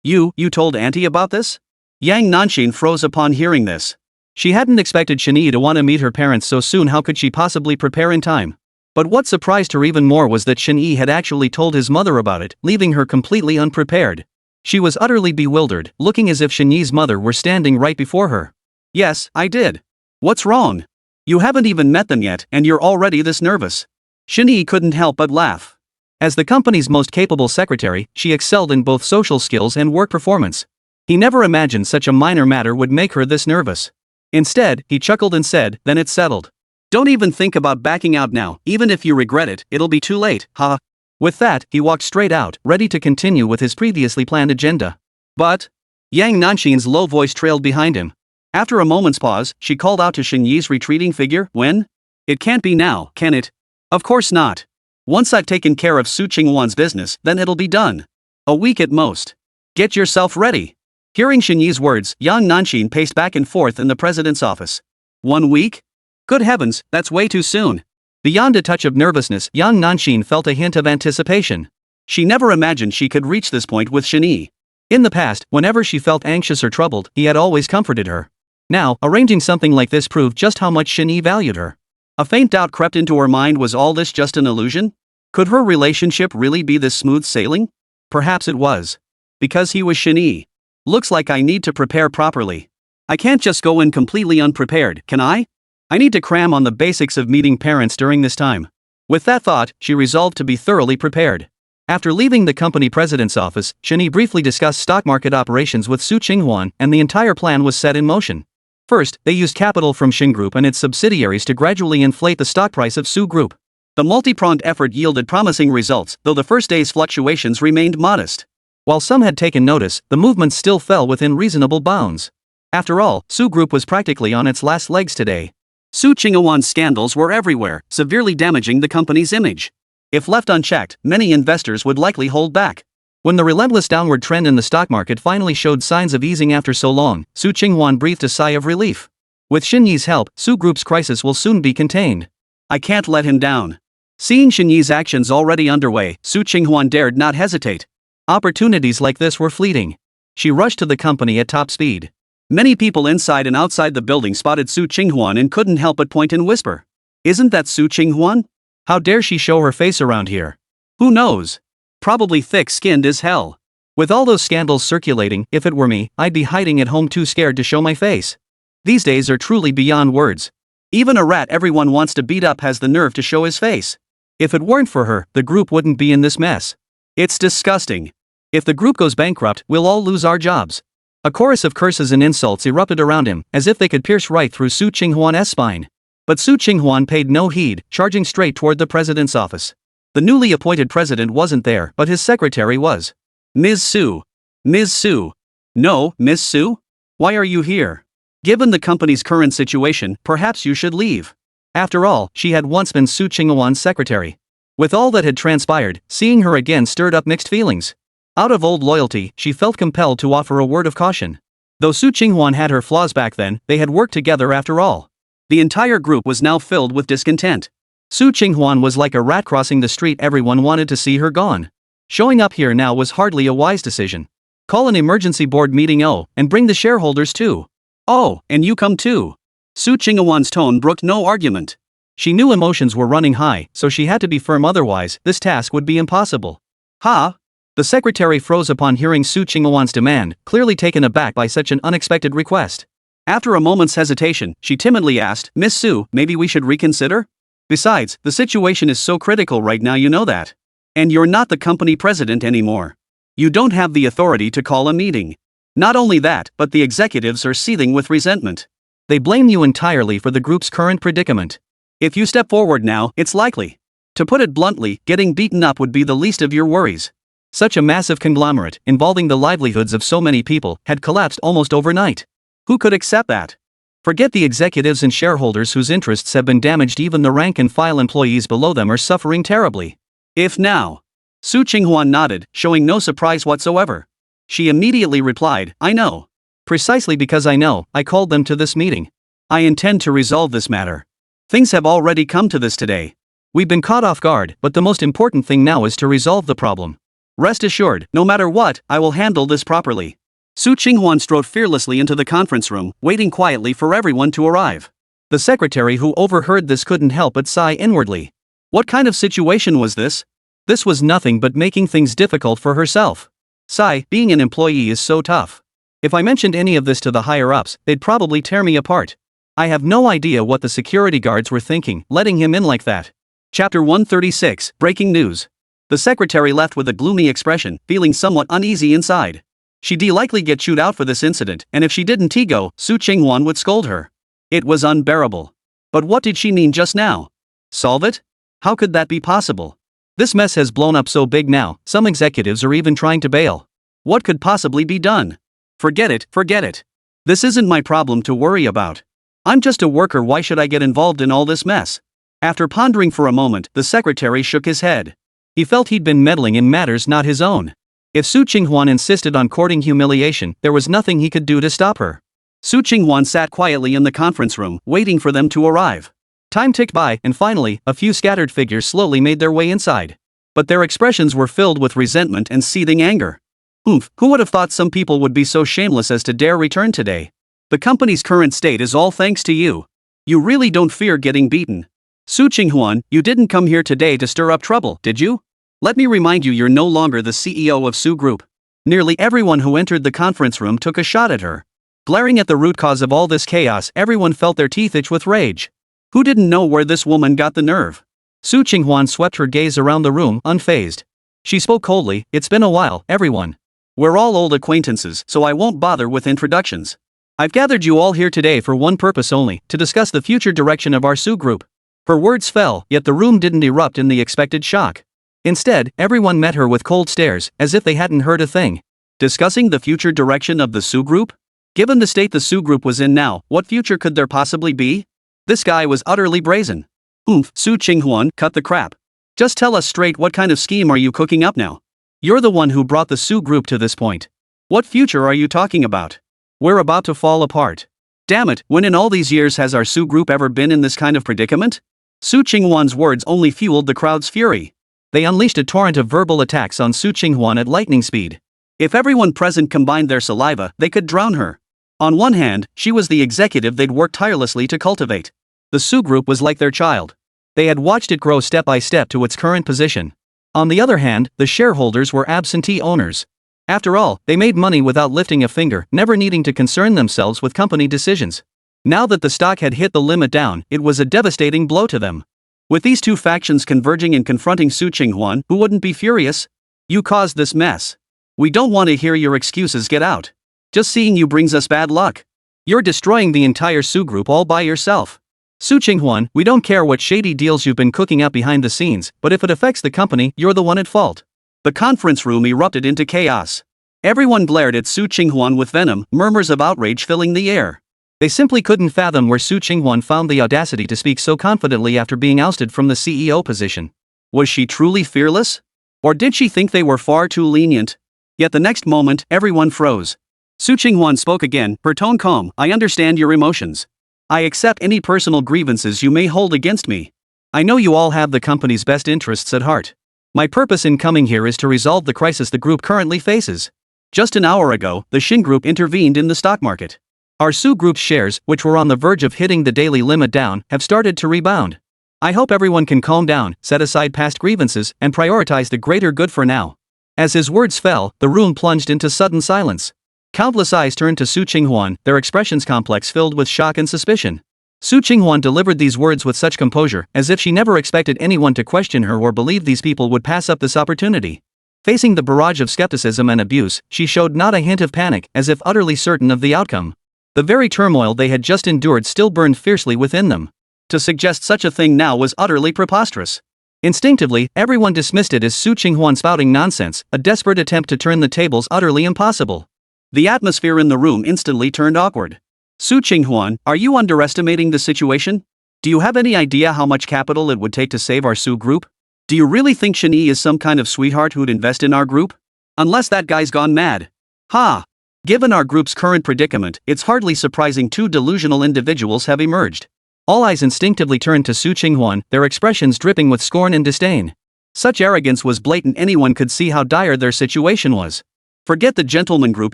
You told Auntie about this? Yang Nanxin froze upon hearing this. She hadn't expected Shen Yi to want to meet her parents so soon. How could she possibly prepare in time? But what surprised her even more was that Shen Yi had actually told his mother about it, leaving her completely unprepared. She was utterly bewildered, looking as if Shen Yi's mother were standing right before her. Yes, I did. What's wrong? You haven't even met them yet and you're already this nervous. Shen Yi couldn't help but laugh. As the company's most capable secretary, she excelled in both social skills and work performance. He never imagined such a minor matter would make her this nervous. Instead, he chuckled and said, "Then it's settled. Don't even think about backing out now, even if you regret it, it'll be too late, ha." With that, he walked straight out, ready to continue with his previously planned agenda. But Yang Nanxin's low voice trailed behind him. After a moment's pause, she called out to Shen Yi's retreating figure, "When? It can't be now, can it?" "Of course not. Once I've taken care of Su Qinghuan's business, then it'll be done. A week at most. Get yourself ready." Hearing Shen Yi's words, Yang Nanxin paced back and forth in the president's office. 1 week? Good heavens, that's way too soon. Beyond a touch of nervousness, Yang Nanxin felt a hint of anticipation. She never imagined she could reach this point with Shen Yi. In the past, whenever she felt anxious or troubled, he had always comforted her. Now, arranging something like this proved just how much Shen Yi valued her. A faint doubt crept into her mind. Was all this just an illusion? Could her relationship really be this smooth sailing? Perhaps it was. Because he was Shen Yi. Looks like I need to prepare properly. I can't just go in completely unprepared, can I? I need to cram on the basics of meeting parents during this time. With that thought, she resolved to be thoroughly prepared. After leaving the company president's office, Shen Yi briefly discussed stock market operations with Su Qinghuan, and the entire plan was set in motion. First, they used capital from Wansheng Group and its subsidiaries to gradually inflate the stock price of Su Group. The multi-pronged effort yielded promising results, though the first day's fluctuations remained modest. While some had taken notice, the movement still fell within reasonable bounds. After all, Su Group was practically on its last legs today. Su Qinghuan's scandals were everywhere, severely damaging the company's image. If left unchecked, many investors would likely hold back. When the relentless downward trend in the stock market finally showed signs of easing after so long, Su Qinghuan breathed a sigh of relief. With Shen Yi's help, Su Group's crisis will soon be contained. I can't let him down. Seeing Shen Yi's actions already underway, Su Qinghuan dared not hesitate. Opportunities like this were fleeting. She rushed to the company at top speed. Many people inside and outside the building spotted Su Qinghuan and couldn't help but point and whisper. Isn't that Su Qinghuan? How dare she show her face around here? Who knows? Probably thick-skinned as hell. With all those scandals circulating, if it were me, I'd be hiding at home too scared to show my face. These days are truly beyond words. Even a rat everyone wants to beat up has the nerve to show his face. If it weren't for her, the group wouldn't be in this mess. It's disgusting. If the group goes bankrupt, we'll all lose our jobs. A chorus of curses and insults erupted around him, as if they could pierce right through Su Qinghuan's spine. But Su Qinghuan paid no heed, charging straight toward the president's office. The newly appointed president wasn't there, but his secretary was. Ms. Su. Ms. Su. No, Ms. Su? Why are you here? Given the company's current situation, perhaps you should leave. After all, she had once been Su Qinghuan's secretary. With all that had transpired, seeing her again stirred up mixed feelings. Out of old loyalty, she felt compelled to offer a word of caution. Though Su Qinghuan had her flaws back then, they had worked together after all. The entire group was now filled with discontent. Su Qinghuan was like a rat crossing the street. Everyone wanted to see her gone. Showing up here now was hardly a wise decision. Call an emergency board meeting, and bring the shareholders too. Oh, and you come too. Su Qinghuan's tone brooked no argument. She knew emotions were running high, so she had to be firm, otherwise, this task would be impossible. Ha! The secretary froze upon hearing Su Qinghuan's demand, clearly taken aback by such an unexpected request. After a moment's hesitation, she timidly asked, Miss Su, maybe we should reconsider? Besides, the situation is so critical right now, you know that. And you're not the company president anymore. You don't have the authority to call a meeting. Not only that, but the executives are seething with resentment. They blame you entirely for the group's current predicament. If you step forward now, it's likely. To put it bluntly, getting beaten up would be the least of your worries. Such a massive conglomerate, involving the livelihoods of so many people, had collapsed almost overnight. Who could accept that? Forget the executives and shareholders whose interests have been damaged. Even the rank-and-file employees below them are suffering terribly. If now. Su Qinghuan nodded, showing no surprise whatsoever. She immediately replied, I know. Precisely because I know, I called them to this meeting. I intend to resolve this matter. Things have already come to this today. We've been caught off guard, but the most important thing now is to resolve the problem. Rest assured, no matter what, I will handle this properly. Su Qinghuan strode fearlessly into the conference room, waiting quietly for everyone to arrive. The secretary who overheard this couldn't help but sigh inwardly. What kind of situation was this? This was nothing but making things difficult for herself. Sigh, being an employee is so tough. If I mentioned any of this to the higher-ups, they'd probably tear me apart. I have no idea what the security guards were thinking, letting him in like that. Chapter 136, Breaking News. The secretary left with a gloomy expression, feeling somewhat uneasy inside. She'd likely get chewed out for this incident, and if she didn't go, Su Qinghuan would scold her. It was unbearable. But what did she mean just now? Solve it? How could that be possible? This mess has blown up so big now, some executives are even trying to bail. What could possibly be done? Forget it. This isn't my problem to worry about. I'm just a worker, why should I get involved in all this mess? After pondering for a moment, the secretary shook his head. He felt he'd been meddling in matters not his own. If Su Qinghuan insisted on courting humiliation, there was nothing he could do to stop her. Su Qinghuan sat quietly in the conference room, waiting for them to arrive. Time ticked by, and finally, a few scattered figures slowly made their way inside. But their expressions were filled with resentment and seething anger. Who would have thought some people would be so shameless as to dare return today? The company's current state is all thanks to you. You really don't fear getting beaten. Su Qinghuan, you didn't come here today to stir up trouble, did you? Let me remind you, you're no longer the CEO of Su Group. Nearly everyone who entered the conference room took a shot at her. Glaring at the root cause of all this chaos, everyone felt their teeth itch with rage. Who didn't know where this woman got the nerve? Su Qinghuan swept her gaze around the room, unfazed. She spoke coldly, it's been a while, everyone. We're all old acquaintances, so I won't bother with introductions. I've gathered you all here today for one purpose only, to discuss the future direction of our Su Group. Her words fell, yet the room didn't erupt in the expected shock. Instead, everyone met her with cold stares, as if they hadn't heard a thing. Discussing the future direction of the Su Group? Given the state the Su Group was in now, what future could there possibly be? This guy was utterly brazen. Su Qinghuan, cut the crap. Just tell us straight, what kind of scheme are you cooking up now? You're the one who brought the Su Group to this point. What future are you talking about? We're about to fall apart. Damn it, when in all these years has our Su Group ever been in this kind of predicament? Su Qinghuan's words only fueled the crowd's fury. They unleashed a torrent of verbal attacks on Su Qinghuan at lightning speed. If everyone present combined their saliva, they could drown her. On one hand, she was the executive they'd worked tirelessly to cultivate. The Su Group was like their child. They had watched it grow step by step to its current position. On the other hand, the shareholders were absentee owners. After all, they made money without lifting a finger, never needing to concern themselves with company decisions. Now that the stock had hit the limit down, it was a devastating blow to them. With these two factions converging and confronting Su Qinghuan, who wouldn't be furious? You caused this mess. We don't want to hear your excuses, get out. Just seeing you brings us bad luck. You're destroying the entire Su Group all by yourself. Su Qinghuan, we don't care what shady deals you've been cooking up behind the scenes, but if it affects the company, you're the one at fault. The conference room erupted into chaos. Everyone glared at Su Qinghuan with venom, murmurs of outrage filling the air. They simply couldn't fathom where Su Qinghuan found the audacity to speak so confidently after being ousted from the CEO position. Was she truly fearless? Or did she think they were far too lenient? Yet the next moment, everyone froze. Su Qinghuan spoke again, her tone calm. I understand your emotions. I accept any personal grievances you may hold against me. I know you all have the company's best interests at heart. My purpose in coming here is to resolve the crisis the group currently faces. Just an hour ago, the Shen Group intervened in the stock market. Our Su Group's shares, which were on the verge of hitting the daily limit down, have started to rebound. I hope everyone can calm down, set aside past grievances, and prioritize the greater good for now. As his words fell, the room plunged into sudden silence. Countless eyes turned to Su Qinghuan, their expressions complex filled with shock and suspicion. Su Qinghuan delivered these words with such composure, as if she never expected anyone to question her or believe these people would pass up this opportunity. Facing the barrage of skepticism and abuse, she showed not a hint of panic, as if utterly certain of the outcome. The very turmoil they had just endured still burned fiercely within them. To suggest such a thing now was utterly preposterous. Instinctively, everyone dismissed it as Su Qinghuan spouting nonsense, a desperate attempt to turn the tables utterly impossible. The atmosphere in the room instantly turned awkward. Su Qinghuan, are you underestimating the situation? Do you have any idea how much capital it would take to save our Su Group? Do you really think Shen Yi is some kind of sweetheart who'd invest in our group? Unless that guy's gone mad. Ha! Given our group's current predicament, it's hardly surprising two delusional individuals have emerged. All eyes instinctively turned to Su Qinghuan, their expressions dripping with scorn and disdain. Such arrogance was blatant, anyone could see how dire their situation was. Forget the gentleman group,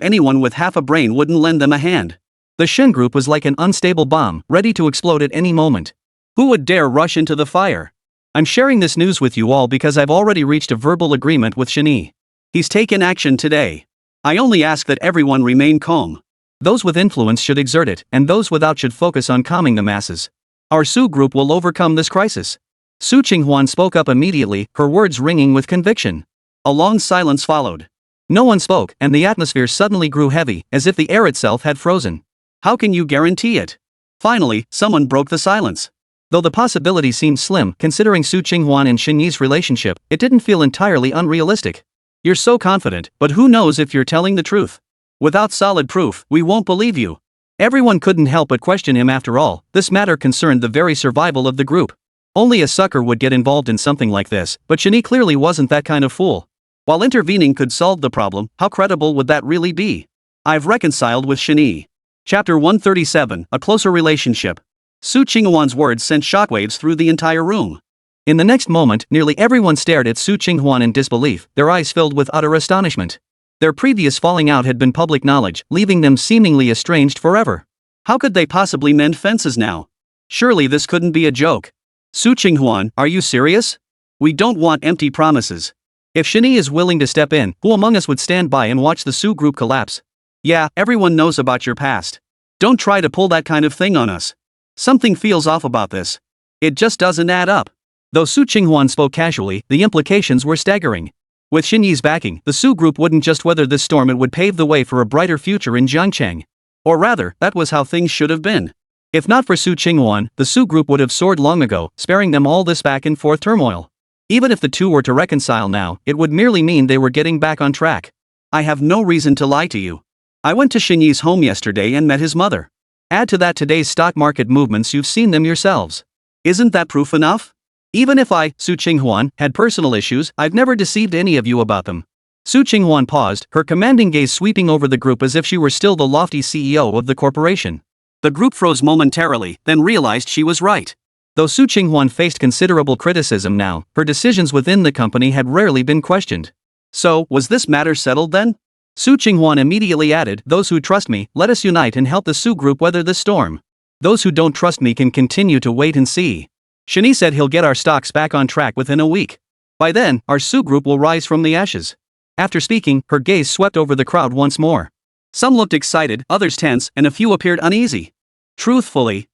anyone with half a brain wouldn't lend them a hand. The Shen Group was like an unstable bomb, ready to explode at any moment. Who would dare rush into the fire? I'm sharing this news with you all because I've already reached a verbal agreement with Shen Yi. He's taken action today. I only ask that everyone remain calm. Those with influence should exert it, and those without should focus on calming the masses. Our Su group will overcome this crisis. Su Qinghuan spoke up immediately, her words ringing with conviction. A long silence followed. No one spoke, and the atmosphere suddenly grew heavy, as if the air itself had frozen. How can you guarantee it? Finally, someone broke the silence. Though the possibility seemed slim, considering Su Qinghuan and Shen Yi's relationship, it didn't feel entirely unrealistic. You're so confident, but who knows if you're telling the truth? Without solid proof, we won't believe you. Everyone couldn't help but question him after all, this matter concerned the very survival of the group. Only a sucker would get involved in something like this, but Shen Yi clearly wasn't that kind of fool. While intervening could solve the problem, how credible would that really be? I've reconciled with Shen Yi. Chapter 137, A Closer Relationship. Su Qinghuan's words sent shockwaves through the entire room. In the next moment, nearly everyone stared at Su Qinghuan in disbelief, their eyes filled with utter astonishment. Their previous falling out had been public knowledge, leaving them seemingly estranged forever. How could they possibly mend fences now? Surely this couldn't be a joke. Su Qinghuan, are you serious? We don't want empty promises. If Shen Yi is willing to step in, who among us would stand by and watch the Su group collapse? Yeah, everyone knows about your past. Don't try to pull that kind of thing on us. Something feels off about this. It just doesn't add up. Though Su Qinghuan spoke casually, the implications were staggering. With Shen Yi's backing, the Su group wouldn't just weather this storm, it would pave the way for a brighter future in Jiangcheng. Or rather, that was how things should have been. If not for Su Qinghuan, the Su group would have soared long ago, sparing them all this back and forth turmoil. Even if the two were to reconcile now, it would merely mean they were getting back on track. I have no reason to lie to you. I went to Shen Yi's home yesterday and met his mother. Add to that today's stock market movements, you've seen them yourselves. Isn't that proof enough? Even if I, Su Qinghuan, had personal issues, I've never deceived any of you about them. Su Qinghuan paused, her commanding gaze sweeping over the group as if she were still the lofty CEO of the corporation. The group froze momentarily, then realized she was right. Though Su Qinghuan faced considerable criticism now, her decisions within the company had rarely been questioned. So, was this matter settled then? Su Qinghuan immediately added, those who trust me, let us unite and help the Su group weather this storm. Those who don't trust me can continue to wait and see. Shen Yi said he'll get our stocks back on track within a week. By then, our Su group will rise from the ashes. After speaking, her gaze swept over the crowd once more. Some looked excited, others tense, and a few appeared uneasy. Truthfully,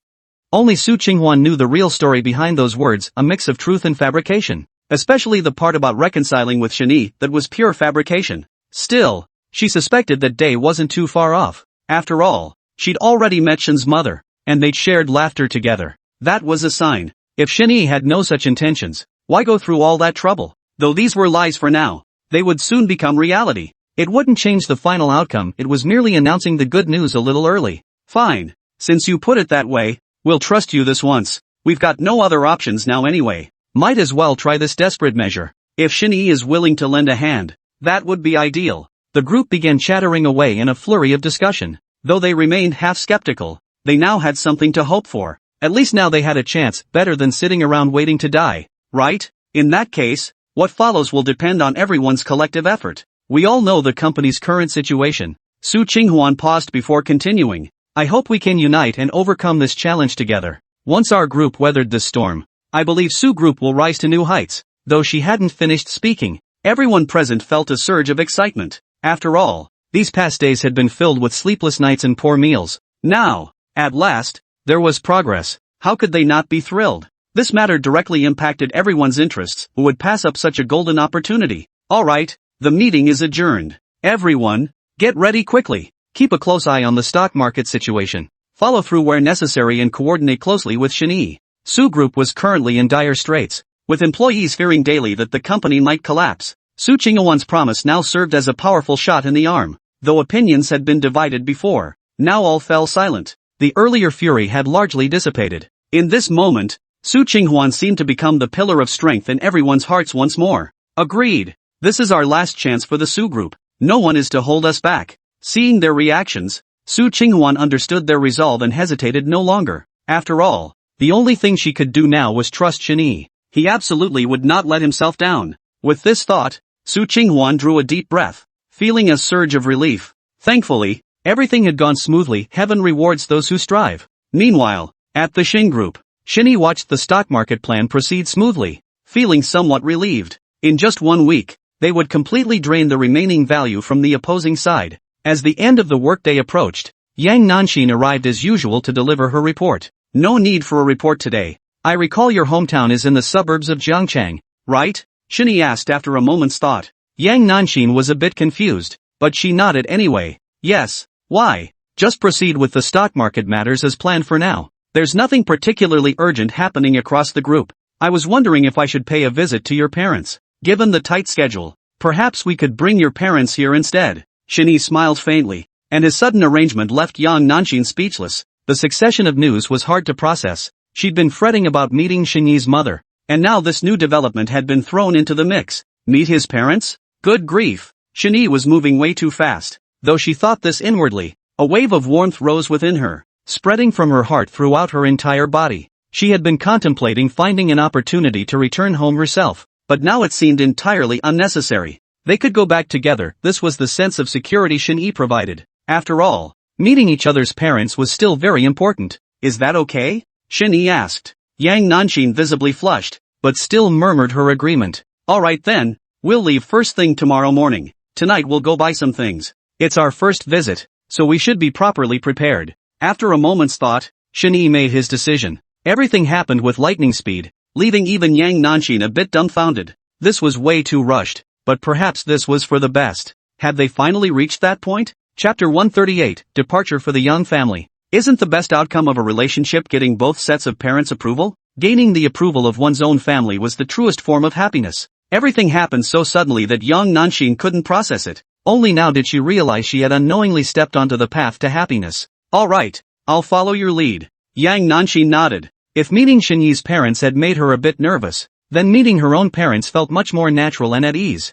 only Su Qinghuan knew the real story behind those words, a mix of truth and fabrication. Especially the part about reconciling with Shen Yi, that was pure fabrication. Still, she suspected that day wasn't too far off. After all, she'd already met Shen's mother, and they'd shared laughter together. That was a sign. If Shen Yi had no such intentions, why go through all that trouble? Though these were lies for now, they would soon become reality. It wouldn't change the final outcome, it was merely announcing the good news a little early. Fine. Since you put it that way, we'll trust you this once. We've got no other options now anyway. Might as well try this desperate measure. If Shen Yi is willing to lend a hand, that would be ideal. The group began chattering away in a flurry of discussion. Though they remained half skeptical, they now had something to hope for. At least now they had a chance, better than sitting around waiting to die, right? In that case, what follows will depend on everyone's collective effort. We all know the company's current situation. Su Qinghuan paused before continuing. I hope we can unite and overcome this challenge together. Once our group weathered this storm, I believe Su group will rise to new heights. Though she hadn't finished speaking, everyone present felt a surge of excitement. After all, these past days had been filled with sleepless nights and poor meals. Now, at last, there was progress. How could they not be thrilled? This matter directly impacted everyone's interests. Who would pass up such a golden opportunity? Alright, the meeting is adjourned. Everyone, get ready quickly. Keep a close eye on the stock market situation. Follow through where necessary and coordinate closely with Shen Yi. Su Group was currently in dire straits, with employees fearing daily that the company might collapse. Su Qinghuan's promise now served as a powerful shot in the arm. Though opinions had been divided before, now all fell silent. The earlier fury had largely dissipated. In this moment, Su Qinghuan seemed to become the pillar of strength in everyone's hearts once more. Agreed. This is our last chance for the Su Group. No one is to hold us back. Seeing their reactions, Su Qinghuan understood their resolve and hesitated no longer. After all, the only thing she could do now was trust Shen Yi. He absolutely would not let himself down. With this thought, Su Qinghuan drew a deep breath, feeling a surge of relief. Thankfully, everything had gone smoothly. Heaven rewards those who strive. Meanwhile, at the Wansheng Group, Shen Yi watched the stock market plan proceed smoothly, feeling somewhat relieved. In just 1 week, they would completely drain the remaining value from the opposing side. As the end of the workday approached, Yang Nanxin arrived as usual to deliver her report. No need for a report today. I recall your hometown is in the suburbs of Jiangchang, right? Shen Yi asked after a moment's thought. Yang Nanxin was a bit confused, but she nodded anyway. Yes, why? Just proceed with the stock market matters as planned for now. There's nothing particularly urgent happening across the group. I was wondering if I should pay a visit to your parents. Given the tight schedule, perhaps we could bring your parents here instead. Shen Yi smiled faintly, and his sudden arrangement left Yang Nanxin speechless. The succession of news was hard to process. She'd been fretting about meeting Shen Yi's mother, and now this new development had been thrown into the mix. Meet his parents? Good grief. Shen Yi was moving way too fast. Though she thought this inwardly, a wave of warmth rose within her, spreading from her heart throughout her entire body. She had been contemplating finding an opportunity to return home herself, but now it seemed entirely unnecessary. They could go back together. This was the sense of security Shen Yi provided. After all, meeting each other's parents was still very important. Is that okay? Shen Yi asked. Yang Nanxin visibly flushed, but still murmured her agreement. Alright then, we'll leave first thing tomorrow morning. Tonight we'll go buy some things. It's our first visit, so we should be properly prepared. After a moment's thought, Shen Yi made his decision. Everything happened with lightning speed, leaving even Yang Nanxin a bit dumbfounded. This was way too rushed, but perhaps this was for the best. Had they finally reached that point? Chapter 138, Departure for the Young Family. Isn't the best outcome of a relationship getting both sets of parents' approval? Gaining the approval of one's own family was the truest form of happiness. Everything happened so suddenly that Yang Nanxin couldn't process it. Only now did she realize she had unknowingly stepped onto the path to happiness. Alright, I'll follow your lead. Yang Nanxin nodded. If meeting Shen Yi's parents had made her a bit nervous, then meeting her own parents felt much more natural and at ease.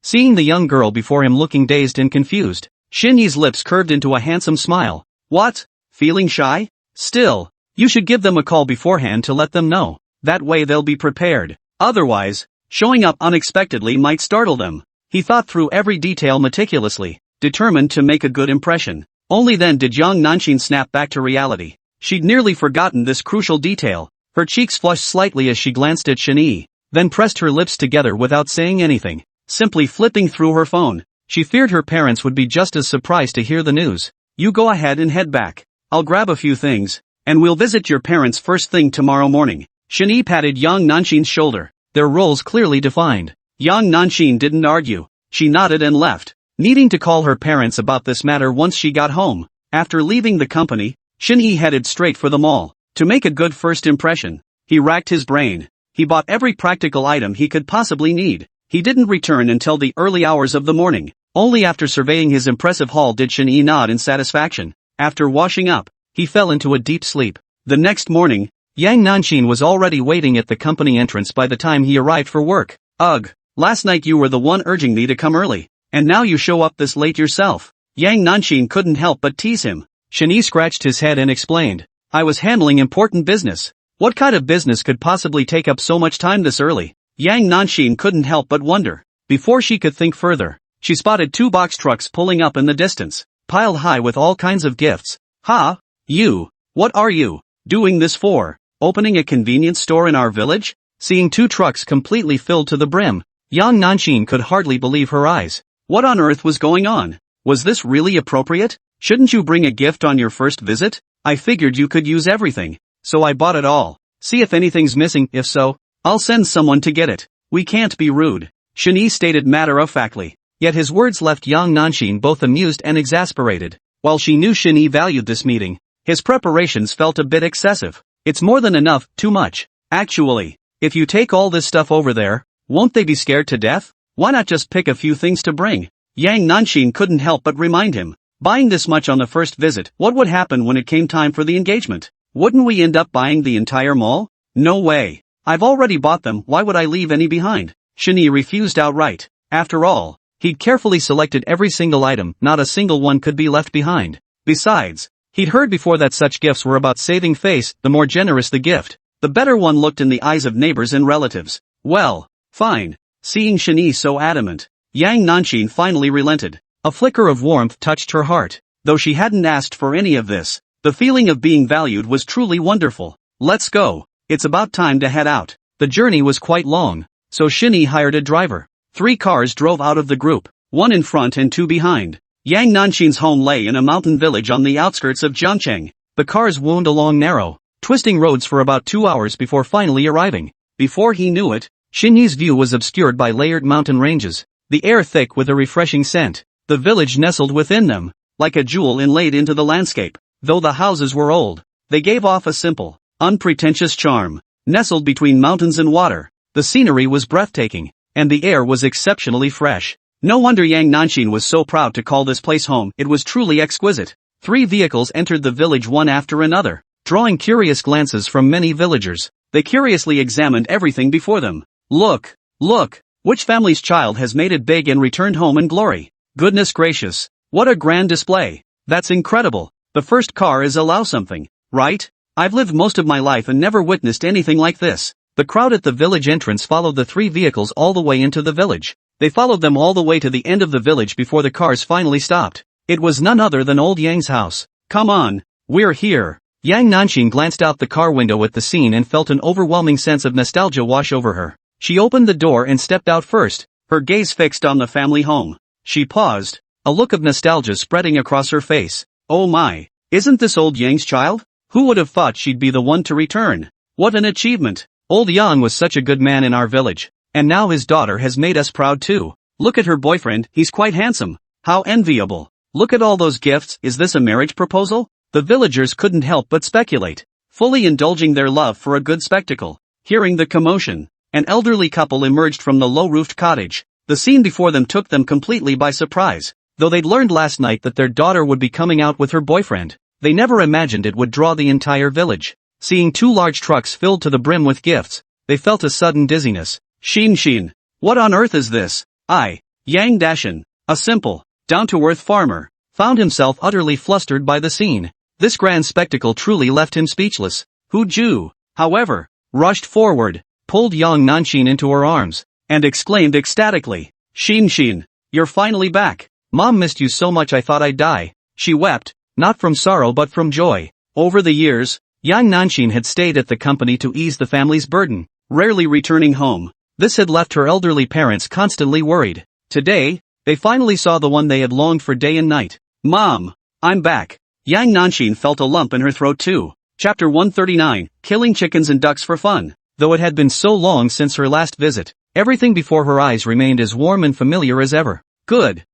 Seeing the young girl before him looking dazed and confused, Shen Yi's lips curved into a handsome smile. What? Feeling shy? Still, you should give them a call beforehand to let them know. That way they'll be prepared. Otherwise, showing up unexpectedly might startle them. He thought through every detail meticulously, determined to make a good impression. Only then did Yang Nanxin snap back to reality. She'd nearly forgotten this crucial detail. Her cheeks flushed slightly as she glanced at Shen Yi, then pressed her lips together without saying anything, simply flipping through her phone. She feared her parents would be just as surprised to hear the news. You go ahead and head back. I'll grab a few things, and we'll visit your parents first thing tomorrow morning. Shen Yi patted Yang Nanxin's shoulder, their roles clearly defined. Yang Nanxin didn't argue. She nodded and left, needing to call her parents about this matter once she got home. After leaving the company, Shen Yi headed straight for the mall. To make a good first impression, he racked his brain. He bought every practical item he could possibly need. He didn't return until the early hours of the morning. Only after surveying his impressive haul did Shen Yi nod in satisfaction. After washing up, he fell into a deep sleep. The next morning, Yang Nanxin was already waiting at the company entrance by the time he arrived for work. Ugh, last night you were the one urging me to come early, and now you show up this late yourself. Yang Nanxin couldn't help but tease him. Shen Yi scratched his head and explained. I was handling important business. What kind of business could possibly take up so much time this early? Yang Nanxin couldn't help but wonder. Before she could think further, she spotted 2 box trucks pulling up in the distance, piled high with all kinds of gifts. Ha! You! What are you doing this for? Opening a convenience store in our village? Seeing 2 trucks completely filled to the brim, Yang Nanxin could hardly believe her eyes. What on earth was going on? Was this really appropriate? Shouldn't you bring a gift on your first visit? I figured you could use everything, so I bought it all. See if anything's missing. If so, I'll send someone to get it. We can't be rude, Shen Yi stated matter-of-factly. Yet his words left Yang Nanxin both amused and exasperated. While she knew Shen Yi valued this meeting, his preparations felt a bit excessive. It's more than enough, too much. Actually, if you take all this stuff over there, won't they be scared to death? Why not just pick a few things to bring? Yang Nanxin couldn't help but remind him. Buying this much on the first visit, what would happen when it came time for the engagement? Wouldn't we end up buying the entire mall? No way. I've already bought them, why would I leave any behind? Shen Yi refused outright. After all, he'd carefully selected every single item, not a single one could be left behind. Besides, he'd heard before that such gifts were about saving face. The more generous the gift, the better one looked in the eyes of neighbors and relatives. Well, fine. Seeing Shen Yi so adamant, Yang Nanxin finally relented. A flicker of warmth touched her heart. Though she hadn't asked for any of this, the feeling of being valued was truly wonderful. Let's go. It's about time to head out. The journey was quite long, so Shen Yi hired a driver. 3 cars drove out of the group, 1 in front and 2 behind. Yang Nanxin's home lay in a mountain village on the outskirts of Jiangcheng. The cars wound along narrow, twisting roads for about 2 hours before finally arriving. Before he knew it, Shen Yi's view was obscured by layered mountain ranges, the air thick with a refreshing scent. The village nestled within them, like a jewel inlaid into the landscape. Though the houses were old, they gave off a simple, unpretentious charm. Nestled between mountains and water, the scenery was breathtaking, and the air was exceptionally fresh. No wonder Yang Nanxin was so proud to call this place home. It was truly exquisite. 3 vehicles entered the village one after another, drawing curious glances from many villagers. They curiously examined everything before them. Look, look, which family's child has made it big and returned home in glory? Goodness gracious, what a grand display. That's incredible. The first car is allow something, right? I've lived most of my life and never witnessed anything like this. The crowd at the village entrance followed the 3 vehicles all the way into the village. They followed them all the way to the end of the village before the cars finally stopped. It was none other than old Yang's house. Come on, we're here. Yang Nanxin glanced out the car window at the scene and felt an overwhelming sense of nostalgia wash over her. She opened the door and stepped out first, her gaze fixed on the family home. She paused, a look of nostalgia spreading across her face. Oh my, isn't this old Yang's child? Who would have thought she'd be the one to return? What an achievement! Old Yang was such a good man in our village, and now his daughter has made us proud too. Look at her boyfriend, he's quite handsome. How enviable. Look at all those gifts. Is this a marriage proposal? The villagers couldn't help but speculate, fully indulging their love for a good spectacle. Hearing the commotion, an elderly couple emerged from the low-roofed cottage. The scene before them took them completely by surprise. Though they'd learned last night that their daughter would be coming out with her boyfriend, they never imagined it would draw the entire village. Seeing 2 large trucks filled to the brim with gifts, they felt a sudden dizziness. Xin, what on earth is this? Yang Dashan, a simple, down-to-earth farmer, found himself utterly flustered by the scene. This grand spectacle truly left him speechless. Hu Ju, however, rushed forward, pulled Yang Nanxin into her arms, and exclaimed ecstatically, Xin, you're finally back. Mom missed you so much I thought I'd die. She wept, not from sorrow but from joy. Over the years, Yang Nanxin had stayed at the company to ease the family's burden, rarely returning home. This had left her elderly parents constantly worried. Today, they finally saw the one they had longed for day and night. Mom, I'm back. Yang Nanxin felt a lump in her throat too. Chapter 139, Killing Chickens and Ducks for Fun. Though it had been so long since her last visit, everything before her eyes remained as warm and familiar as ever. Good.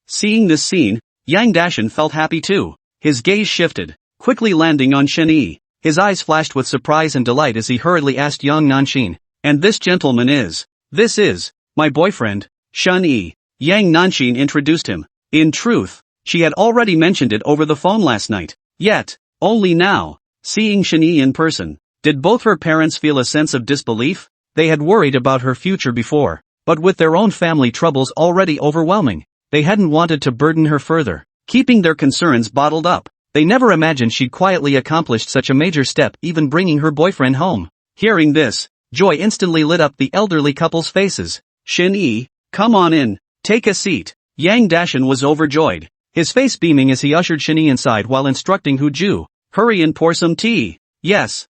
Seeing this scene, Yang Dashan felt happy too. His gaze shifted, quickly landing on Shen Yi. His eyes flashed with surprise and delight as he hurriedly asked Yang Nanxin, and this gentleman is? This is my boyfriend, Shen Yi. Yang Nanxin introduced him. In truth, she had already mentioned it over the phone last night. Yet, only now, seeing Shen Yi in person, did both her parents feel a sense of disbelief. They had worried about her future before, but with their own family troubles already overwhelming, they hadn't wanted to burden her further, keeping their concerns bottled up. They never imagined she'd quietly accomplished such a major step, even bringing her boyfriend home. Hearing this, joy instantly lit up the elderly couple's faces. Shen Yi, come on in, take a seat. Yang Dashan was overjoyed, his face beaming as he ushered Shen Yi inside while instructing Hu Ju, hurry and pour some tea. Yes,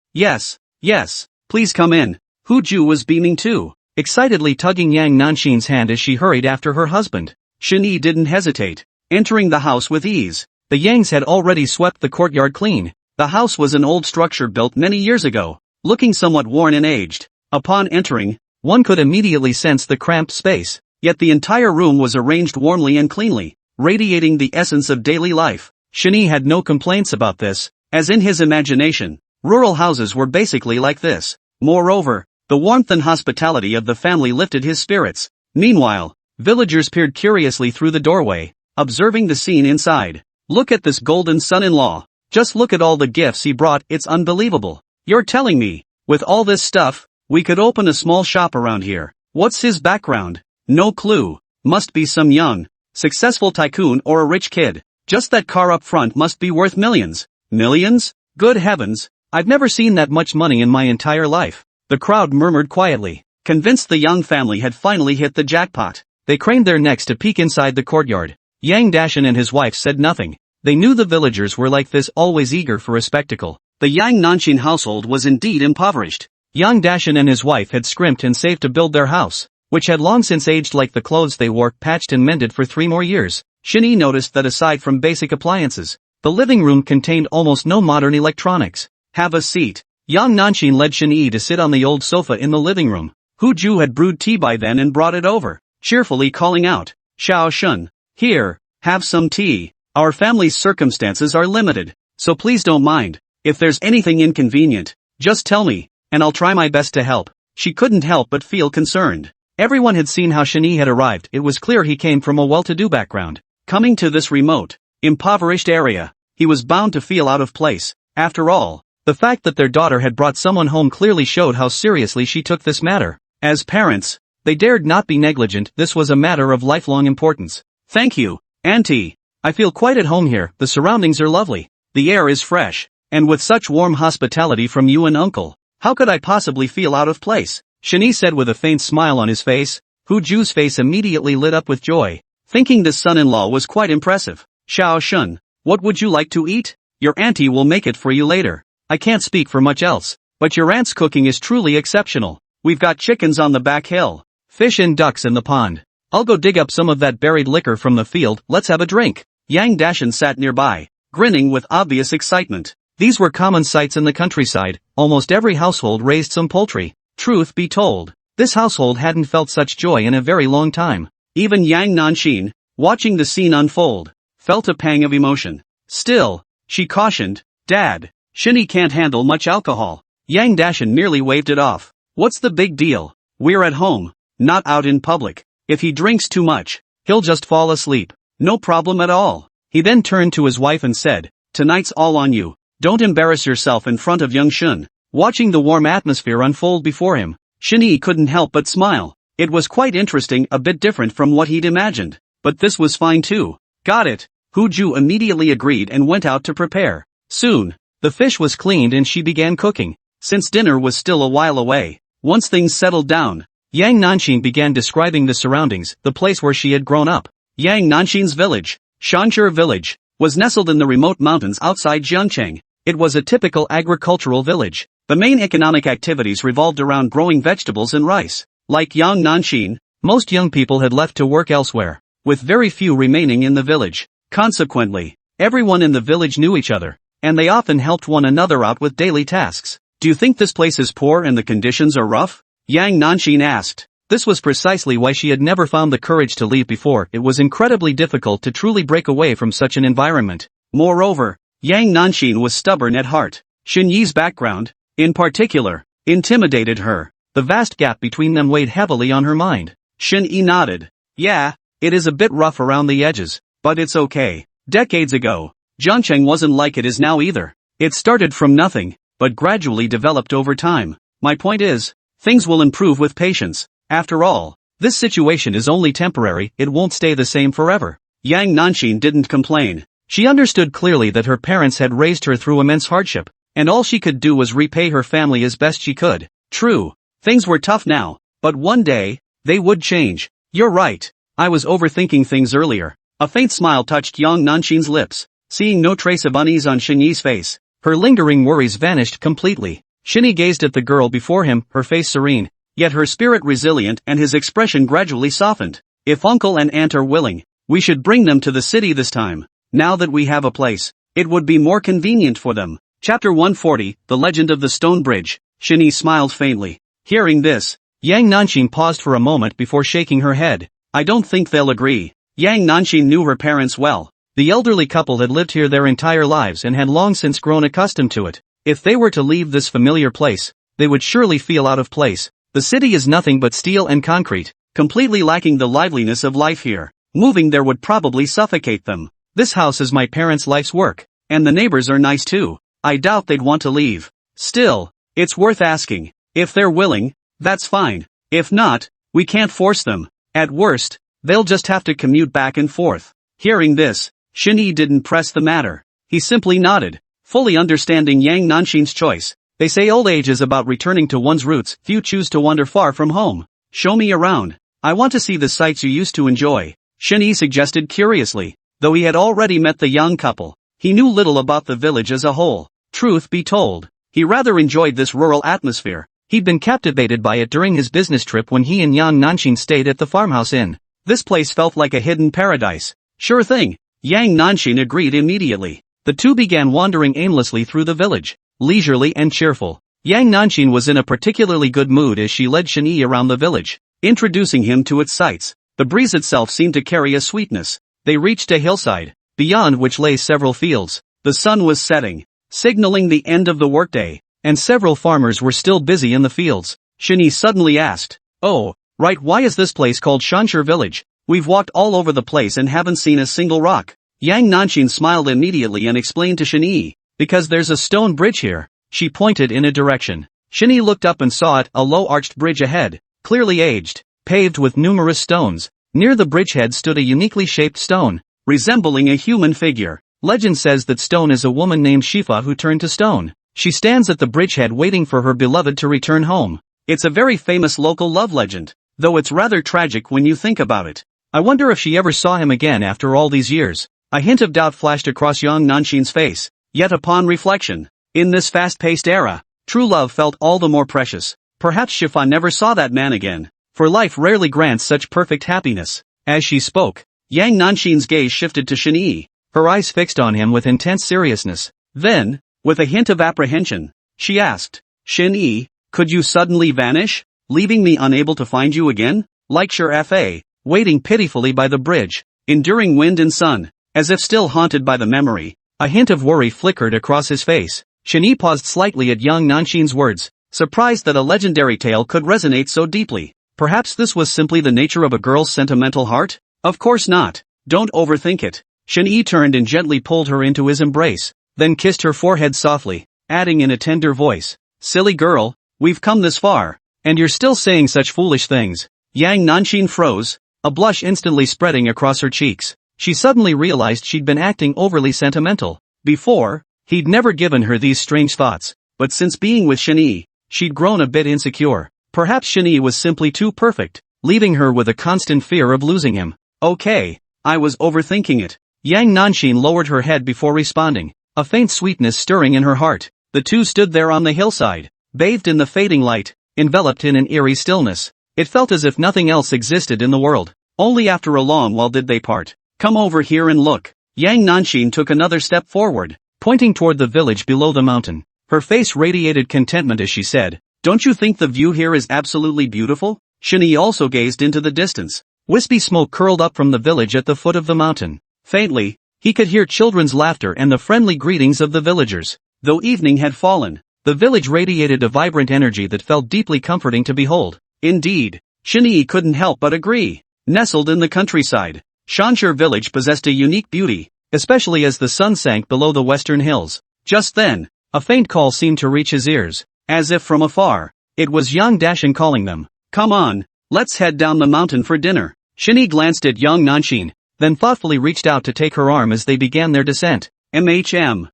please come in. Hu Ju was beaming too, excitedly tugging Yang Nanxin's hand as she hurried after her husband. Shen Yi didn't hesitate, entering the house with ease. The Yangs had already swept the courtyard clean. The house was an old structure built many years ago, looking somewhat worn and aged. Upon entering, one could immediately sense the cramped space, yet the entire room was arranged warmly and cleanly, radiating the essence of daily life. Shen Yi had no complaints about this, as in his imagination, rural houses were basically like this. Moreover, the warmth and hospitality of the family lifted his spirits. Meanwhile, villagers peered curiously through the doorway, observing the scene inside. Look at this golden son-in-law. Just look at all the gifts he brought, it's unbelievable. You're telling me, with all this stuff, we could open a small shop around here. What's his background? No clue. Must be some young, successful tycoon or a rich kid. Just that car up front must be worth millions. Millions? Good heavens, I've never seen that much money in my entire life. The crowd murmured quietly, convinced the young family had finally hit the jackpot. They craned their necks to peek inside the courtyard. Yang Dashan and his wife said nothing. They knew the villagers were like this, always eager for a spectacle. The Yang Nanxin household was indeed impoverished. Yang Dashan and his wife had scrimped and saved to build their house. which had long since aged like the clothes they wore, patched and mended for 3 more years. Shen Yi noticed that aside from basic appliances, the living room contained almost no modern electronics. "Have a seat." Yang Nanxin led Shen Yi to sit on the old sofa in the living room. Hu Ju had brewed tea by then and brought it over, cheerfully calling out, "Xiao Shun, here, have some tea. Our family's circumstances are limited, so please don't mind. If there's anything inconvenient, just tell me, and I'll try my best to help." She couldn't help but feel concerned. Everyone had seen how Shen Yi had arrived. It was clear he came from a well-to-do background. Coming to this remote, impoverished area, he was bound to feel out of place. After all, the fact that their daughter had brought someone home clearly showed how seriously she took this matter. As parents, they dared not be negligent. This was a matter of lifelong importance. "Thank you, Auntie. I feel quite at home here. The surroundings are lovely. The air is fresh. And with such warm hospitality from you and Uncle, how could I possibly feel out of place?" Shen Yi said with a faint smile on his face. Hu Ju's face immediately lit up with joy, thinking this son-in-law was quite impressive. "Xiao Shun, what would you like to eat? Your auntie will make it for you later. I can't speak for much else, but your aunt's cooking is truly exceptional. We've got chickens on the back hill, fish and ducks in the pond. I'll go dig up some of that buried liquor from the field. Let's have a drink." Yang Dashan sat nearby, grinning with obvious excitement. These were common sights in the countryside. Almost every household raised some poultry. Truth be told, this household hadn't felt such joy in a very long time. Even Yang Nanxin, watching the scene unfold, felt a pang of emotion. Still, she cautioned, "Dad, Shen Yi can't handle much alcohol." Yang Dashan merely waved it off. "What's the big deal? We're at home, not out in public. If he drinks too much, he'll just fall asleep. No problem at all." He then turned to his wife and said, "Tonight's all on you. Don't embarrass yourself in front of young Shun." Watching the warm atmosphere unfold before him, Shen Yi couldn't help but smile. It was quite interesting, a bit different from what he'd imagined. But this was fine too. "Got it." Hu Ju immediately agreed and went out to prepare. Soon, the fish was cleaned and she began cooking. Since dinner was still a while away, once things settled down, Yang Nanxin began describing the surroundings, the place where she had grown up. Yang Nanxin's village, Shanzhi Village, was nestled in the remote mountains outside Jiangcheng. It was a typical agricultural village. The main economic activities revolved around growing vegetables and rice. Like Yang Nanxin, most young people had left to work elsewhere, with very few remaining in the village. Consequently, everyone in the village knew each other, and they often helped one another out with daily tasks. "Do you think this place is poor and the conditions are rough?" Yang Nanxin asked. This was precisely why she had never found the courage to leave before. It was incredibly difficult to truly break away from such an environment. Moreover, Yang Nanxin was stubborn at heart. Shen Yi's background, in particular, intimidated her. The vast gap between them weighed heavily on her mind. Shen Yi nodded. "Yeah, it is a bit rough around the edges, but it's okay. Decades ago, Jiangcheng wasn't like it is now either. It started from nothing, but gradually developed over time. My point is, things will improve with patience. After all, this situation is only temporary, it won't stay the same forever." Yang Nanxin didn't complain. She understood clearly that her parents had raised her through immense hardship, and all she could do was repay her family as best she could. True, things were tough now, but one day, they would change. "You're right, I was overthinking things earlier." A faint smile touched Yang Nanxin's lips. Seeing no trace of unease on Shen Yi's face, her lingering worries vanished completely. Shen Yi gazed at the girl before him, her face serene, yet her spirit resilient, and his expression gradually softened. "If Uncle and Aunt are willing, we should bring them to the city this time. Now that we have a place, it would be more convenient for them." Chapter 140, The Legend of the Stone Bridge. Shen Yi smiled faintly. Hearing this, Yang Nanxin paused for a moment before shaking her head. "I don't think they'll agree." Yang Nanxin knew her parents well. The elderly couple had lived here their entire lives and had long since grown accustomed to it. If they were to leave this familiar place, they would surely feel out of place. The city is nothing but steel and concrete, completely lacking the liveliness of life here. Moving there would probably suffocate them. "This house is my parents' life's work, and the neighbors are nice too. I doubt they'd want to leave. Still, it's worth asking. If they're willing, that's fine. If not, we can't force them. At worst, they'll just have to commute back and forth." Hearing this, Shen Yi didn't press the matter. He simply nodded, fully understanding Yang Nanxin's choice. They say old age is about returning to one's roots. Few choose to wander far from home. "Show me around. I want to see the sights you used to enjoy," Shen Yi suggested curiously. Though he had already met the young couple, he knew little about the village as a whole. Truth be told, he rather enjoyed this rural atmosphere. He'd been captivated by it during his business trip when he and Yang Nanqing stayed at the farmhouse inn. This place felt like a hidden paradise. Sure thing, Yang Nanqing agreed immediately. The two began wandering aimlessly through the village, leisurely and cheerful. Yang Nanqing was in a particularly good mood as she led Shen Yi around the village, introducing him to its sights. The breeze itself seemed to carry a sweetness. They reached a hillside, beyond which lay several fields. The sun was setting, signaling the end of the workday, and several farmers were still busy in the fields. Shen Yi suddenly asked, "Oh, right, why is this place called Shanshi Village? We've walked all over the place and haven't seen a single rock." Yang Nanqing smiled immediately and explained to Shen Yi, "Because there's a stone bridge here." She pointed in a direction. Shen Yi looked up and saw it, a low-arched bridge ahead, clearly aged, paved with numerous stones. Near the bridgehead stood a uniquely shaped stone, resembling a human figure. Legend says that stone is a woman named Shifa who turned to stone. She stands at the bridgehead waiting for her beloved to return home. It's a very famous local love legend, though it's rather tragic when you think about it. I wonder if she ever saw him again after all these years. A hint of doubt flashed across Yang Nanqing's face. Yet upon reflection, in this fast-paced era, true love felt all the more precious. Perhaps Shifa never saw that man again, for life rarely grants such perfect happiness. As she spoke, Yang Nanqing's gaze shifted to Shen Yi, her eyes fixed on him with intense seriousness. Then, with a hint of apprehension, she asked, "Shen Yi, could you suddenly vanish, leaving me unable to find you again? Like Fa, waiting pitifully by the bridge, enduring wind and sun, as if still haunted by the memory." A hint of worry flickered across his face. Shen Yi paused slightly at Yang Nanqing's words, surprised that a legendary tale could resonate so deeply. Perhaps this was simply the nature of a girl's sentimental heart? Of course not. Don't overthink it. Shen Yi turned and gently pulled her into his embrace, then kissed her forehead softly, adding in a tender voice, "Silly girl, we've come this far, and you're still saying such foolish things." Yang Nanqing froze, a blush instantly spreading across her cheeks. She suddenly realized she'd been acting overly sentimental. Before, he'd never given her these strange thoughts, but since being with Shen Yi, she'd grown a bit insecure. Perhaps Shen Yi was simply too perfect, leaving her with a constant fear of losing him. "Okay, I was overthinking it." Yang Nanqing lowered her head before responding, a faint sweetness stirring in her heart. The two stood there on the hillside, bathed in the fading light, enveloped in an eerie stillness. It felt as if nothing else existed in the world. Only after a long while did they part. "Come over here and look." Yang Nanqing took another step forward, pointing toward the village below the mountain. Her face radiated contentment as she said, "Don't you think the view here is absolutely beautiful?" Shen Yi also gazed into the distance. Wispy smoke curled up from the village at the foot of the mountain. Faintly, he could hear children's laughter and the friendly greetings of the villagers. Though evening had fallen, the village radiated a vibrant energy that felt deeply comforting to behold. Indeed, Shen Yi couldn't help but agree. Nestled in the countryside, Shanshi Village possessed a unique beauty, especially as the sun sank below the western hills. Just then, a faint call seemed to reach his ears. As if from afar, it was Yang Nanqing calling them. "Come on, let's head down the mountain for dinner." Shen Yi glanced at Yang Nanqing, then thoughtfully reached out to take her arm as they began their descent. Yang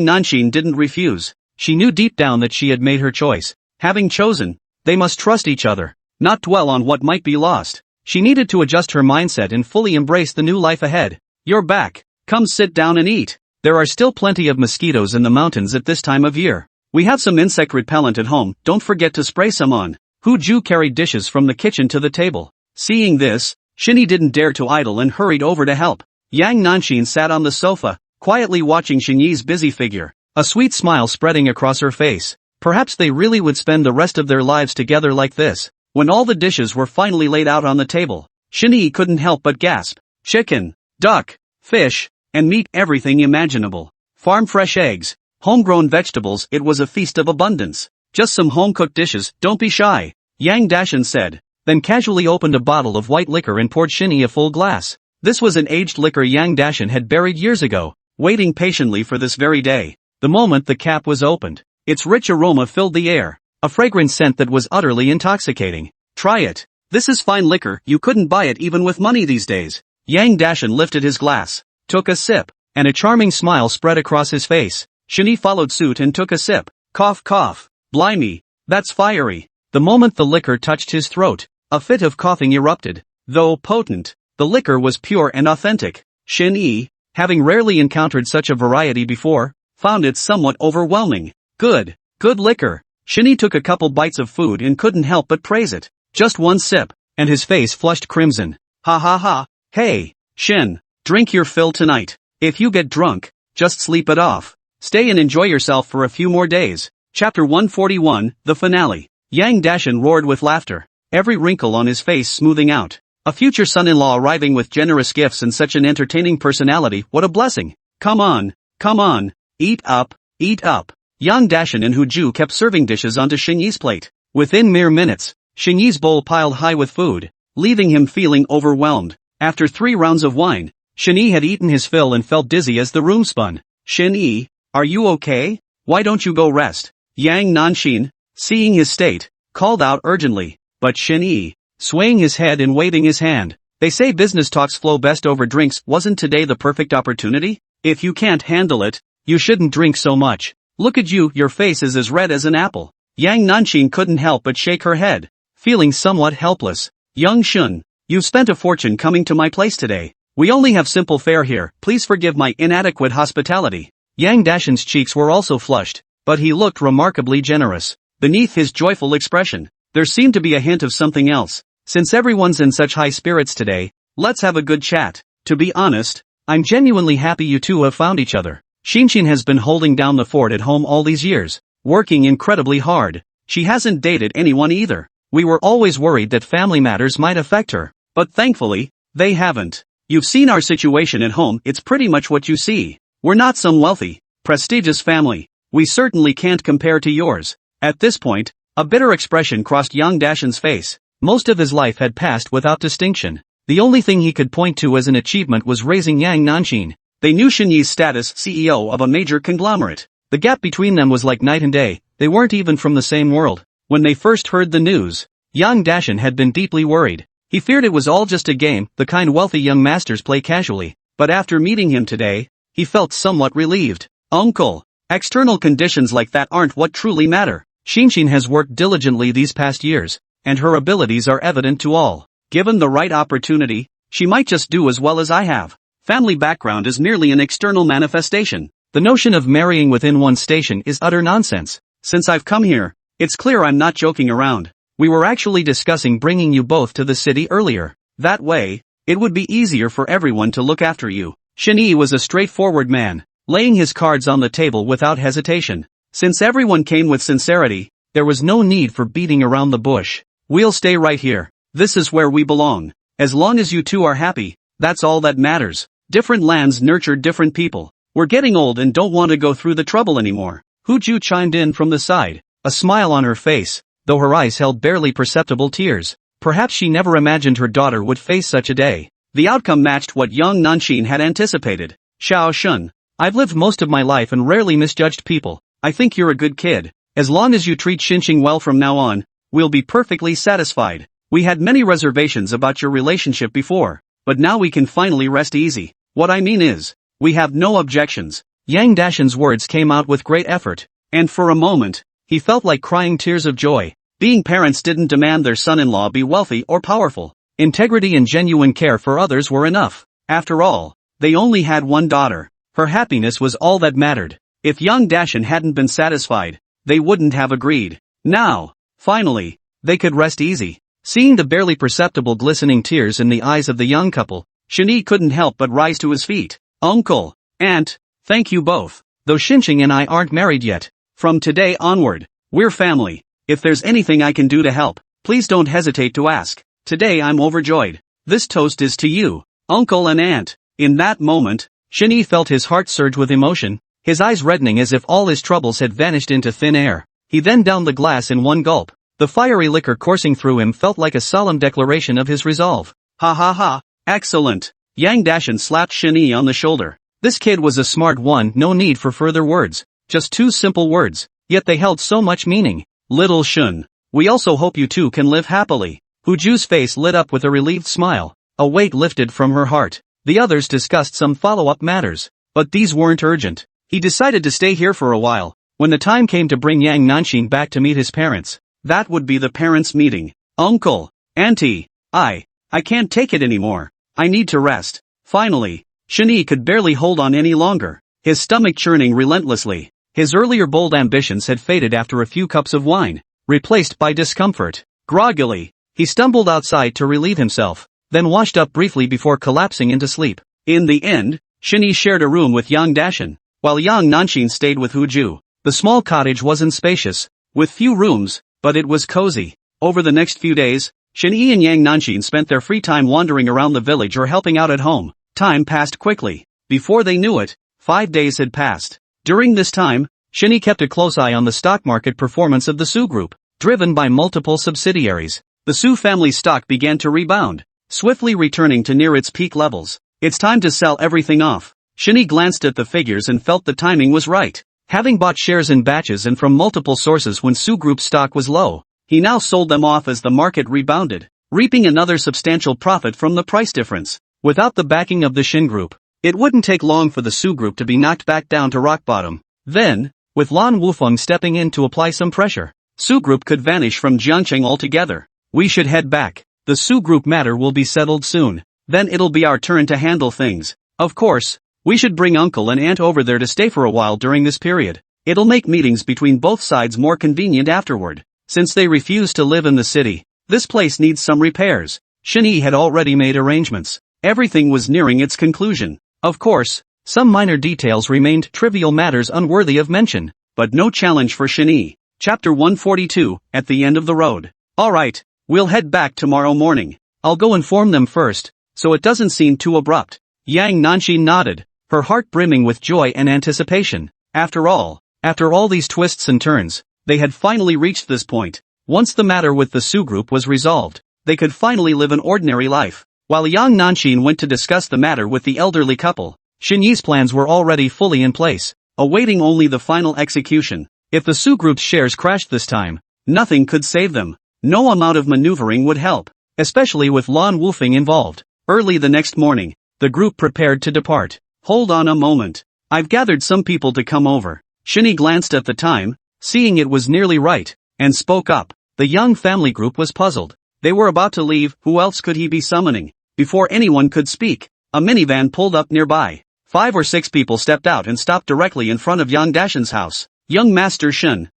Nanqing didn't refuse. She knew deep down that she had made her choice. Having chosen, they must trust each other, not dwell on what might be lost. She needed to adjust her mindset and fully embrace the new life ahead. "You're back. Come sit down and eat." There are still plenty of mosquitoes in the mountains at this time of year. "We have some insect repellent at home, don't forget to spray some on." Hu Ju carried dishes from the kitchen to the table. Seeing this, Shen Yi didn't dare to idle and hurried over to help. Yang Nanqing sat on the sofa, quietly watching Shen Yi's busy figure, a sweet smile spreading across her face. Perhaps they really would spend the rest of their lives together like this. When all the dishes were finally laid out on the table, Shen Yi couldn't help but gasp. Chicken, duck, fish, and meat, everything imaginable. Farm-fresh eggs, homegrown vegetables, it was a feast of abundance. "Just some home-cooked dishes, don't be shy," Yang Nanqing said, then casually opened a bottle of white liquor and poured Shen Yi a full glass. This was an aged liquor Yang Nanqing had buried years ago, waiting patiently for this very day. The moment the cap was opened, its rich aroma filled the air, a fragrant scent that was utterly intoxicating. "Try it. This is fine liquor, you couldn't buy it even with money these days." Yang Nanqing lifted his glass, took a sip, and a charming smile spread across his face. Shen Yi followed suit and took a sip. Cough cough. "Blimey, that's fiery." The moment the liquor touched his throat, a fit of coughing erupted. Though potent, the liquor was pure and authentic. Shen Yi, having rarely encountered such a variety before, found it somewhat overwhelming. Good liquor," Shen Yi took a couple bites of food and couldn't help but praise it. Just one sip, and his face flushed crimson. Ha ha ha, hey, Shen, drink your fill tonight. If you get drunk, just sleep it off. Stay and enjoy yourself for a few more days. Chapter 141, the finale. Yang Dashan roared with laughter, every wrinkle on his face smoothing out. A future son-in-law arriving with generous gifts and such an entertaining personality, what a blessing. Come on, eat up, eat up. Yang Dashan and Huju kept serving dishes onto Shen Yi's plate. Within mere minutes, Shen Yi's bowl piled high with food, leaving him feeling overwhelmed. After 3 rounds of wine, Shen Yi had eaten his fill and felt dizzy as the room spun. Shen Yi, are you okay? Why don't you go rest? Yang Nanshin, seeing his state, called out urgently, but Shen Yi, swaying his head and waving his hand. They say business talks flow best over drinks. Wasn't today the perfect opportunity? If you can't handle it, you shouldn't drink so much. Look at you, your face is as red as an apple. Yang Nanshin couldn't help but shake her head, feeling somewhat helpless. Young Shun, you've spent a fortune coming to my place today. We only have simple fare here, please forgive my inadequate hospitality. Yang Dashan's cheeks were also flushed, but he looked remarkably generous. Beneath his joyful expression, there seemed to be a hint of something else. Since everyone's in such high spirits today, let's have a good chat. To be honest, I'm genuinely happy you two have found each other. Xinshin has been holding down the fort at home all these years, working incredibly hard. She hasn't dated anyone either. We were always worried that family matters might affect her, but thankfully, they haven't. You've seen our situation at home, it's pretty much what you see. We're not some wealthy, prestigious family. We certainly can't compare to yours. At this point, a bitter expression crossed Yang Dashan's face. Most of his life had passed without distinction. The only thing he could point to as an achievement was raising Yang Nanshin. They knew Shen Yi's status, CEO of a major conglomerate. The gap between them was like night and day. They weren't even from the same world. When they first heard the news, Yang Dashan had been deeply worried. He feared it was all just a game, the kind wealthy young masters play casually. But after meeting him today, he felt somewhat relieved. Uncle, external conditions like that aren't what truly matter. Xinshin has worked diligently these past years, and her abilities are evident to all. Given the right opportunity, she might just do as well as I have. Family background is merely an external manifestation. The notion of marrying within one's station is utter nonsense. Since I've come here, it's clear I'm not joking around. We were actually discussing bringing you both to the city earlier. That way, it would be easier for everyone to look after you. Shen Yi was a straightforward man, laying his cards on the table without hesitation. Since everyone came with sincerity, there was no need for beating around the bush. We'll stay right here. This is where we belong. As long as you two are happy, that's all that matters. Different lands nurture different people. We're getting old and don't want to go through the trouble anymore. Huju chimed in from the side, a smile on her face, though her eyes held barely perceptible tears. Perhaps she never imagined her daughter would face such a day. The outcome matched what young Nanshin had anticipated. Xiao Shun, I've lived most of my life and rarely misjudged people. I think you're a good kid. As long as you treat Xinxing well from now on, we'll be perfectly satisfied. We had many reservations about your relationship before, but now we can finally rest easy. What I mean is, we have no objections. Yang Dashan's words came out with great effort, and for a moment, he felt like crying tears of joy. Being parents didn't demand their son-in-law be wealthy or powerful. Integrity and genuine care for others were enough. After all, they only had one daughter. Her happiness was all that mattered. If young Dashan hadn't been satisfied, they wouldn't have agreed. Now, finally, they could rest easy. Seeing the barely perceptible glistening tears in the eyes of the young couple, Shen Yi couldn't help but rise to his feet. Uncle, Aunt, thank you both. Though Xinxing and I aren't married yet, from today onward, we're family. If there's anything I can do to help, please don't hesitate to ask. Today I'm overjoyed. This toast is to you, Uncle and Aunt. In that moment, Shen Yi felt his heart surge with emotion, his eyes reddening as if all his troubles had vanished into thin air. He then downed the glass in one gulp. The fiery liquor coursing through him felt like a solemn declaration of his resolve. Ha ha ha, excellent. Yang Dashan slapped Shen Yi on the shoulder. This kid was a smart one, no need for further words. Just 2 simple words, yet they held so much meaning. Little Shun, we also hope you two can live happily. Huju's face lit up with a relieved smile. A weight lifted from her heart. The others discussed some follow-up matters, but these weren't urgent. He decided to stay here for a while. When the time came to bring Yang Nanshin back to meet his parents, that would be the parents' meeting. Uncle, Auntie, I can't take it anymore. I need to rest. Finally, Shen Yi could barely hold on any longer, his stomach churning relentlessly. His earlier bold ambitions had faded after a few cups of wine, replaced by discomfort. Groggily, he stumbled outside to relieve himself, then washed up briefly before collapsing into sleep. In the end, Shen Yi shared a room with Yang Dashan, while Yang Nanxin stayed with Hu Ju. The small cottage wasn't spacious, with few rooms, but it was cozy. Over the next few days, Shen Yi and Yang Nanxin spent their free time wandering around the village or helping out at home. Time passed quickly. Before they knew it, 5 days had passed. During this time, Shen Yi kept a close eye on the stock market performance of the Su Group. Driven by multiple subsidiaries, the Su family's stock began to rebound, swiftly returning to near its peak levels. It's time to sell everything off. Shen Yi glanced at the figures and felt the timing was right. Having bought shares in batches and from multiple sources when Su Group stock was low, he now sold them off as the market rebounded, reaping another substantial profit from the price difference. Without the backing of the Shen Group, it wouldn't take long for the Su Group to be knocked back down to rock bottom. Then, with Lan Wufeng stepping in to apply some pressure, Su Group could vanish from Jiangcheng altogether. We should head back. The Su Group matter will be settled soon. Then it'll be our turn to handle things. Of course, we should bring uncle and aunt over there to stay for a while during this period. It'll make meetings between both sides more convenient afterward. Since they refuse to live in the city, this place needs some repairs. Shen Yi had already made arrangements. Everything was nearing its conclusion. Of course, some minor details remained trivial matters unworthy of mention, but no challenge for Shen Yi. Chapter 142, At the End of the Road. Alright, we'll head back tomorrow morning. I'll go inform them first, so it doesn't seem too abrupt. Yang Nanxin nodded, her heart brimming with joy and anticipation. After all these twists and turns, they had finally reached this point. Once the matter with the Su Group was resolved, they could finally live an ordinary life. While Yang Nanxin went to discuss the matter with the elderly couple, Shen Yi's plans were already fully in place, awaiting only the final execution. If the Su Group's shares crashed this time, nothing could save them. No amount of maneuvering would help, especially with Lan Wufeng involved. Early the next morning, the group prepared to depart. Hold on a moment. I've gathered some people to come over. Shen Yi glanced at the time, seeing it was nearly right, and spoke up. The young family group was puzzled. They were about to leave, who else could he be summoning? Before anyone could speak, a minivan pulled up nearby. 5 or 6 people stepped out and stopped directly in front of Yang Dashan's house. Young Master Shen,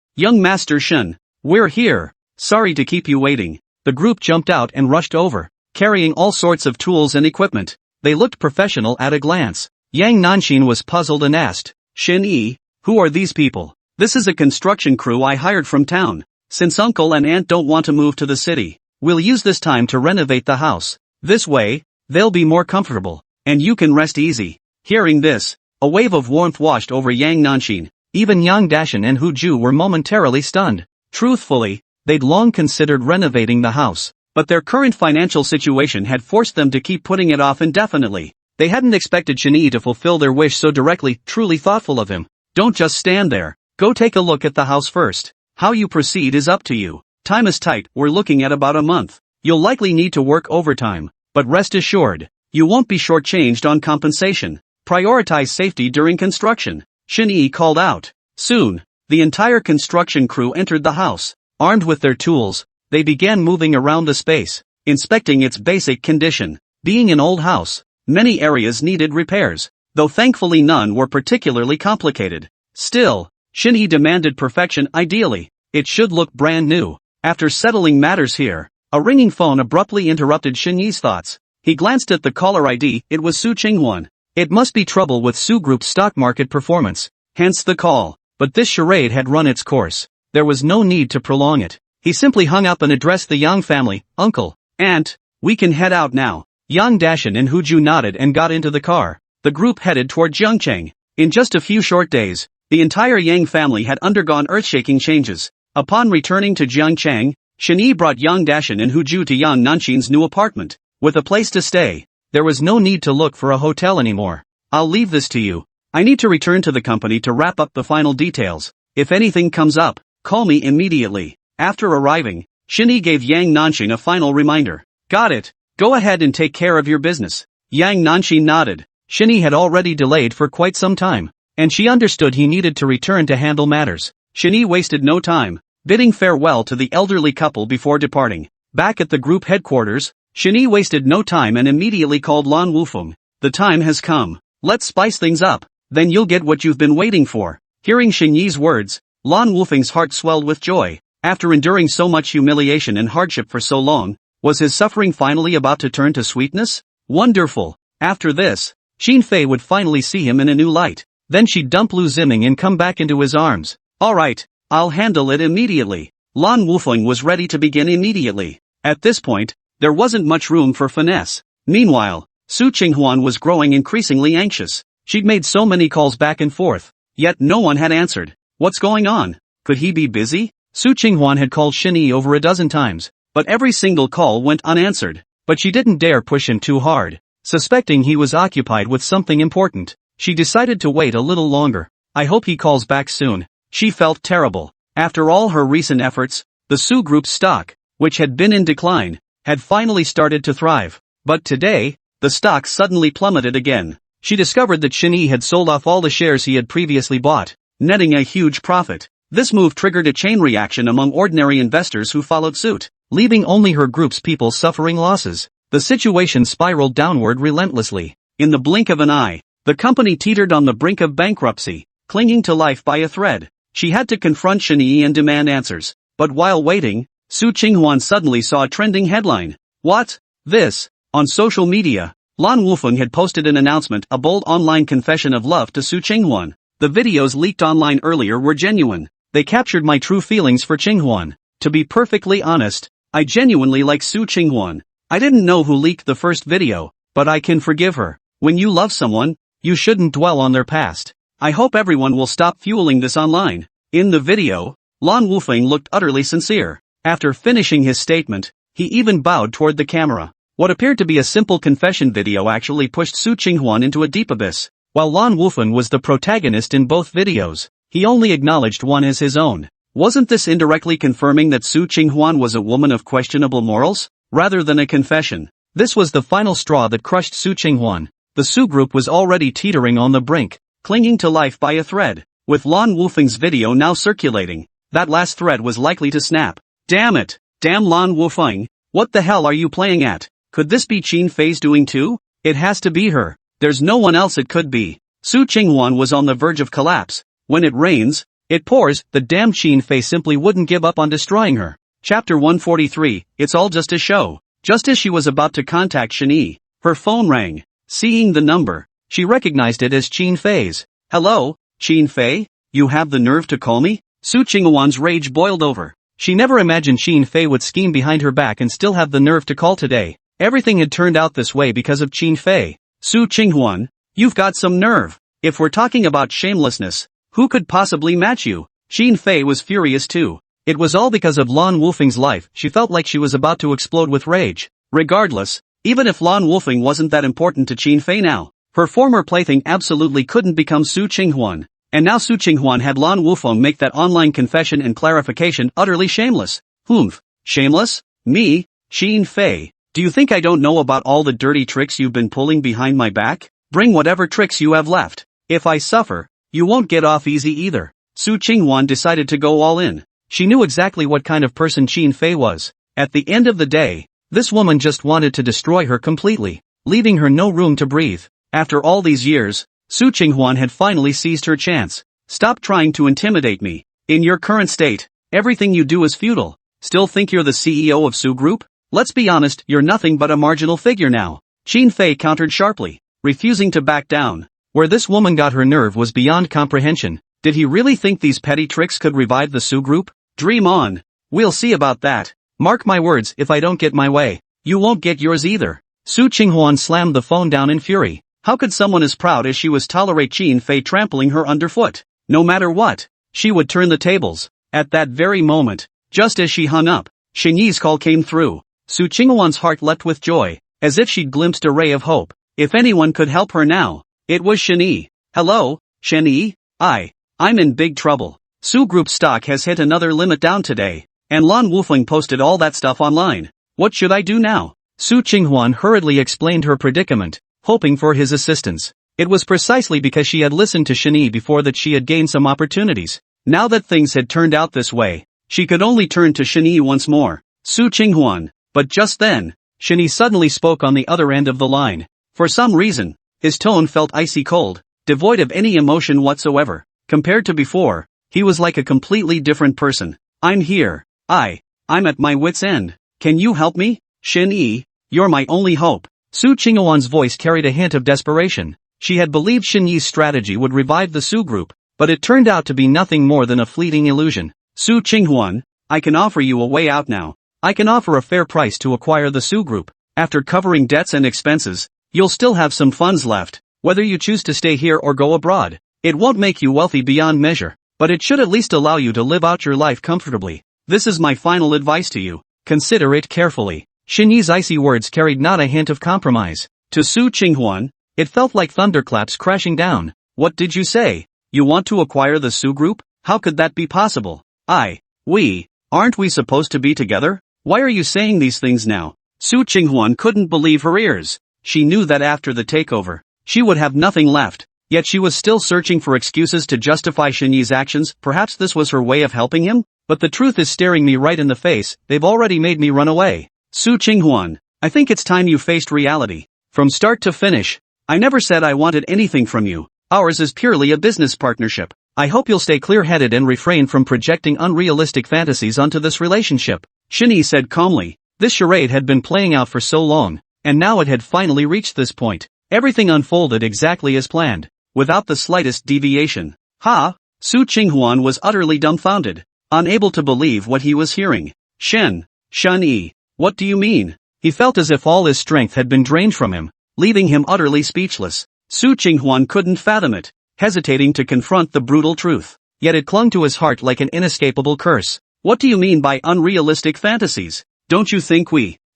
we're here. Sorry to keep you waiting. The group jumped out and rushed over, carrying all sorts of tools and equipment. They looked professional at a glance. Yang Nanxin was puzzled and asked, Shen Yi, who are these people? This is a construction crew I hired from town. Since uncle and aunt don't want to move to the city, we'll use this time to renovate the house. This way, they'll be more comfortable, and you can rest easy. Hearing this, a wave of warmth washed over Yang Nanxin. Even Yang Dashan and Hu Ju were momentarily stunned. Truthfully, they'd long considered renovating the house, but their current financial situation had forced them to keep putting it off indefinitely. They hadn't expected Shen Yi to fulfill their wish so directly. Truly thoughtful of him. Don't just stand there. Go take a look at the house first. How you proceed is up to you. Time is tight, we're looking at about a month. You'll likely need to work overtime, but rest assured, you won't be shortchanged on compensation. Prioritize safety during construction. Shen Yi called out. Soon, the entire construction crew entered the house. Armed with their tools, they began moving around the space, inspecting its basic condition. Being an old house, many areas needed repairs, though thankfully none were particularly complicated. Still, Shen Yi demanded perfection. Ideally, it should look brand new. After settling matters here, a ringing phone abruptly interrupted Shen Yi's thoughts. He glanced at the caller ID. It was Su Qinghuan. It must be trouble with Su Group's stock market performance, hence the call. But this charade had run its course. There was no need to prolong it. He simply hung up and addressed the Yang family. Uncle, aunt, we can head out now. Yang Dashan and Hu Ju nodded and got into the car. The group headed toward Jiangcheng. In just a few short days, the entire Yang family had undergone earth-shaking changes. Upon returning to Jiangcheng, Shen Yi brought Yang Dashan and Hu Ju to Yang Nanxin's new apartment. With a place to stay, there was no need to look for a hotel anymore. I'll leave this to you. I need to return to the company to wrap up the final details. If anything comes up, call me immediately. After arriving, Shen Yi gave Yang Nanxin a final reminder. Got it. Go ahead and take care of your business. Yang Nanxin nodded. Shen Yi had already delayed for quite some time, and she understood he needed to return to handle matters. Shen Yi wasted no time, bidding farewell to the elderly couple before departing. Back at the group headquarters, Shen Yi wasted no time and immediately called Lan Wufeng. The time has come. Let's spice things up. Then you'll get what you've been waiting for. Hearing Shen Yi's words, Lan Wufeng's heart swelled with joy. After enduring so much humiliation and hardship for so long, was his suffering finally about to turn to sweetness? Wonderful! After this, Xin Fei would finally see him in a new light. Then she'd dump Liu Ziming and come back into his arms. Alright, I'll handle it immediately. Lan Wufeng was ready to begin immediately. At this point, there wasn't much room for finesse. Meanwhile, Su Qinghuan was growing increasingly anxious. She'd made so many calls back and forth, yet no one had answered. What's going on? Could he be busy? Su Qinghuan had called Shen Yi over a dozen times, but every single call went unanswered. But she didn't dare push him too hard. Suspecting he was occupied with something important, she decided to wait a little longer. I hope he calls back soon. She felt terrible. After all her recent efforts, the Su Group's stock, which had been in decline, had finally started to thrive. But today, the stock suddenly plummeted again. She discovered that Shen Yi had sold off all the shares he had previously bought, netting a huge profit. This move triggered a chain reaction among ordinary investors who followed suit, leaving only her group's people suffering losses. The situation spiraled downward relentlessly. In the blink of an eye, the company teetered on the brink of bankruptcy, clinging to life by a thread. She had to confront Shen Yi and demand answers. But while waiting, Su Qinghuan suddenly saw a trending headline. What? This? On social media, Lan Wufeng had posted an announcement, a bold online confession of love to Su Qinghuan. The videos leaked online earlier were genuine. They captured my true feelings for Qinghuan. To be perfectly honest, I genuinely like Su Qinghuan. I didn't know who leaked the first video, but I can forgive her. When you love someone, you shouldn't dwell on their past. I hope everyone will stop fueling this online. In the video, Lan Wufeng looked utterly sincere. After finishing his statement, he even bowed toward the camera. What appeared to be a simple confession video actually pushed Su Qinghuan into a deep abyss. While Lan Wufeng was the protagonist in both videos, he only acknowledged one as his own. Wasn't this indirectly confirming that Su Qinghuan was a woman of questionable morals? Rather than a confession, this was the final straw that crushed Su Qinghuan. The Su Group was already teetering on the brink, clinging to life by a thread. With Lan Wufeng's video now circulating, that last thread was likely to snap. Damn it! Damn Lan Wufeng! What the hell are you playing at? Could this be Xin Fei's doing too? It has to be her. There's no one else it could be. Su Qinghuan was on the verge of collapse. When it rains, it pours. The damn Xin Fei simply wouldn't give up on destroying her. Chapter 143, It's all just a show. Just as she was about to contact Shen Yi, her phone rang. Seeing the number, she recognized it as Xin Fei's. Hello, Xin Fei? You have the nerve to call me? Su Qinghuan's rage boiled over. She never imagined Xin Fei would scheme behind her back and still have the nerve to call today. Everything had turned out this way because of Xin Fei. Su Qinghuan, you've got some nerve. If we're talking about shamelessness, who could possibly match you? Xin Fei was furious too. It was all because of Lan Wufeng's life. She felt like she was about to explode with rage. Regardless, even if Lan Wufeng wasn't that important to Xin Fei now, her former plaything absolutely couldn't become Su Qinghuan. And now Su Qinghuan had Lan Wufeng make that online confession and clarification utterly shameless. Humph. Shameless? Me? Xin Fei? Do you think I don't know about all the dirty tricks you've been pulling behind my back? Bring whatever tricks you have left. If I suffer, you won't get off easy either. Su Qinghuan decided to go all in. She knew exactly what kind of person Xin Fei was. At the end of the day, this woman just wanted to destroy her completely, leaving her no room to breathe. After all these years, Su Qinghuan had finally seized her chance. Stop trying to intimidate me. In your current state, everything you do is futile. Still think you're the CEO of Su Group? Let's be honest, you're nothing but a marginal figure now. Xin Fei countered sharply, refusing to back down. Where this woman got her nerve was beyond comprehension. Did he really think these petty tricks could revive the Su Group? Dream on. We'll see about that. Mark my words, if I don't get my way, you won't get yours either. Su Qinghuan slammed the phone down in fury. How could someone as proud as she was tolerate Xin Fei trampling her underfoot? No matter what, she would turn the tables. At that very moment, just as she hung up, Shen Yi's call came through. Su Qinghuan's heart leapt with joy, as if she'd glimpsed a ray of hope. If anyone could help her now, it was Shen Yi. Hello, Shen Yi? I'm in big trouble. Su Group stock has hit another limit down today, and Lan Wufeng posted all that stuff online. What should I do now? Su Qinghuan hurriedly explained her predicament, hoping for his assistance. It was precisely because she had listened to Shen Yi before that she had gained some opportunities. Now that things had turned out this way, she could only turn to Shen Yi once more. Su Qinghuan. But just then, Shen Yi suddenly spoke on the other end of the line. For some reason, his tone felt icy cold, devoid of any emotion whatsoever. Compared to before, he was like a completely different person. I'm here. I'm at my wit's end. Can you help me? Shen Yi, you're my only hope. Su Qinghuan's voice carried a hint of desperation. She had believed Shen Yi's strategy would revive the Su group, but it turned out to be nothing more than a fleeting illusion. Su Qinghuan, I can offer you a way out now. I can offer a fair price to acquire the Su group. After covering debts and expenses, you'll still have some funds left, whether you choose to stay here or go abroad. It won't make you wealthy beyond measure, but it should at least allow you to live out your life comfortably. This is my final advice to you. Consider it carefully. Shen Yi's icy words carried not a hint of compromise. To Su Qinghuan, it felt like thunderclaps crashing down. What did you say? You want to acquire the Su group? How could that be possible? Aren't we supposed to be together? Why are you saying these things now? Su Qinghuan couldn't believe her ears. She knew that after the takeover, she would have nothing left, yet she was still searching for excuses to justify Shen Yi's actions. Perhaps this was her way of helping him? But the truth is staring me right in the face. They've already made me run away. Su Qinghuan, I think it's time you faced reality. From start to finish, I never said I wanted anything from you. Ours is purely a business partnership. I hope you'll stay clear-headed and refrain from projecting unrealistic fantasies onto this relationship. Shen Yi said calmly. This charade had been playing out for so long, and now it had finally reached this point. Everything unfolded exactly as planned, without the slightest deviation. Su Qinghuan was utterly dumbfounded, unable to believe what he was hearing. Shen Yi, what do you mean? He felt as if all his strength had been drained from him, leaving him utterly speechless. Su Qinghuan couldn't fathom it, hesitating to confront the brutal truth. Yet it clung to his heart like an inescapable curse. What do you mean by unrealistic fantasies? Don't you think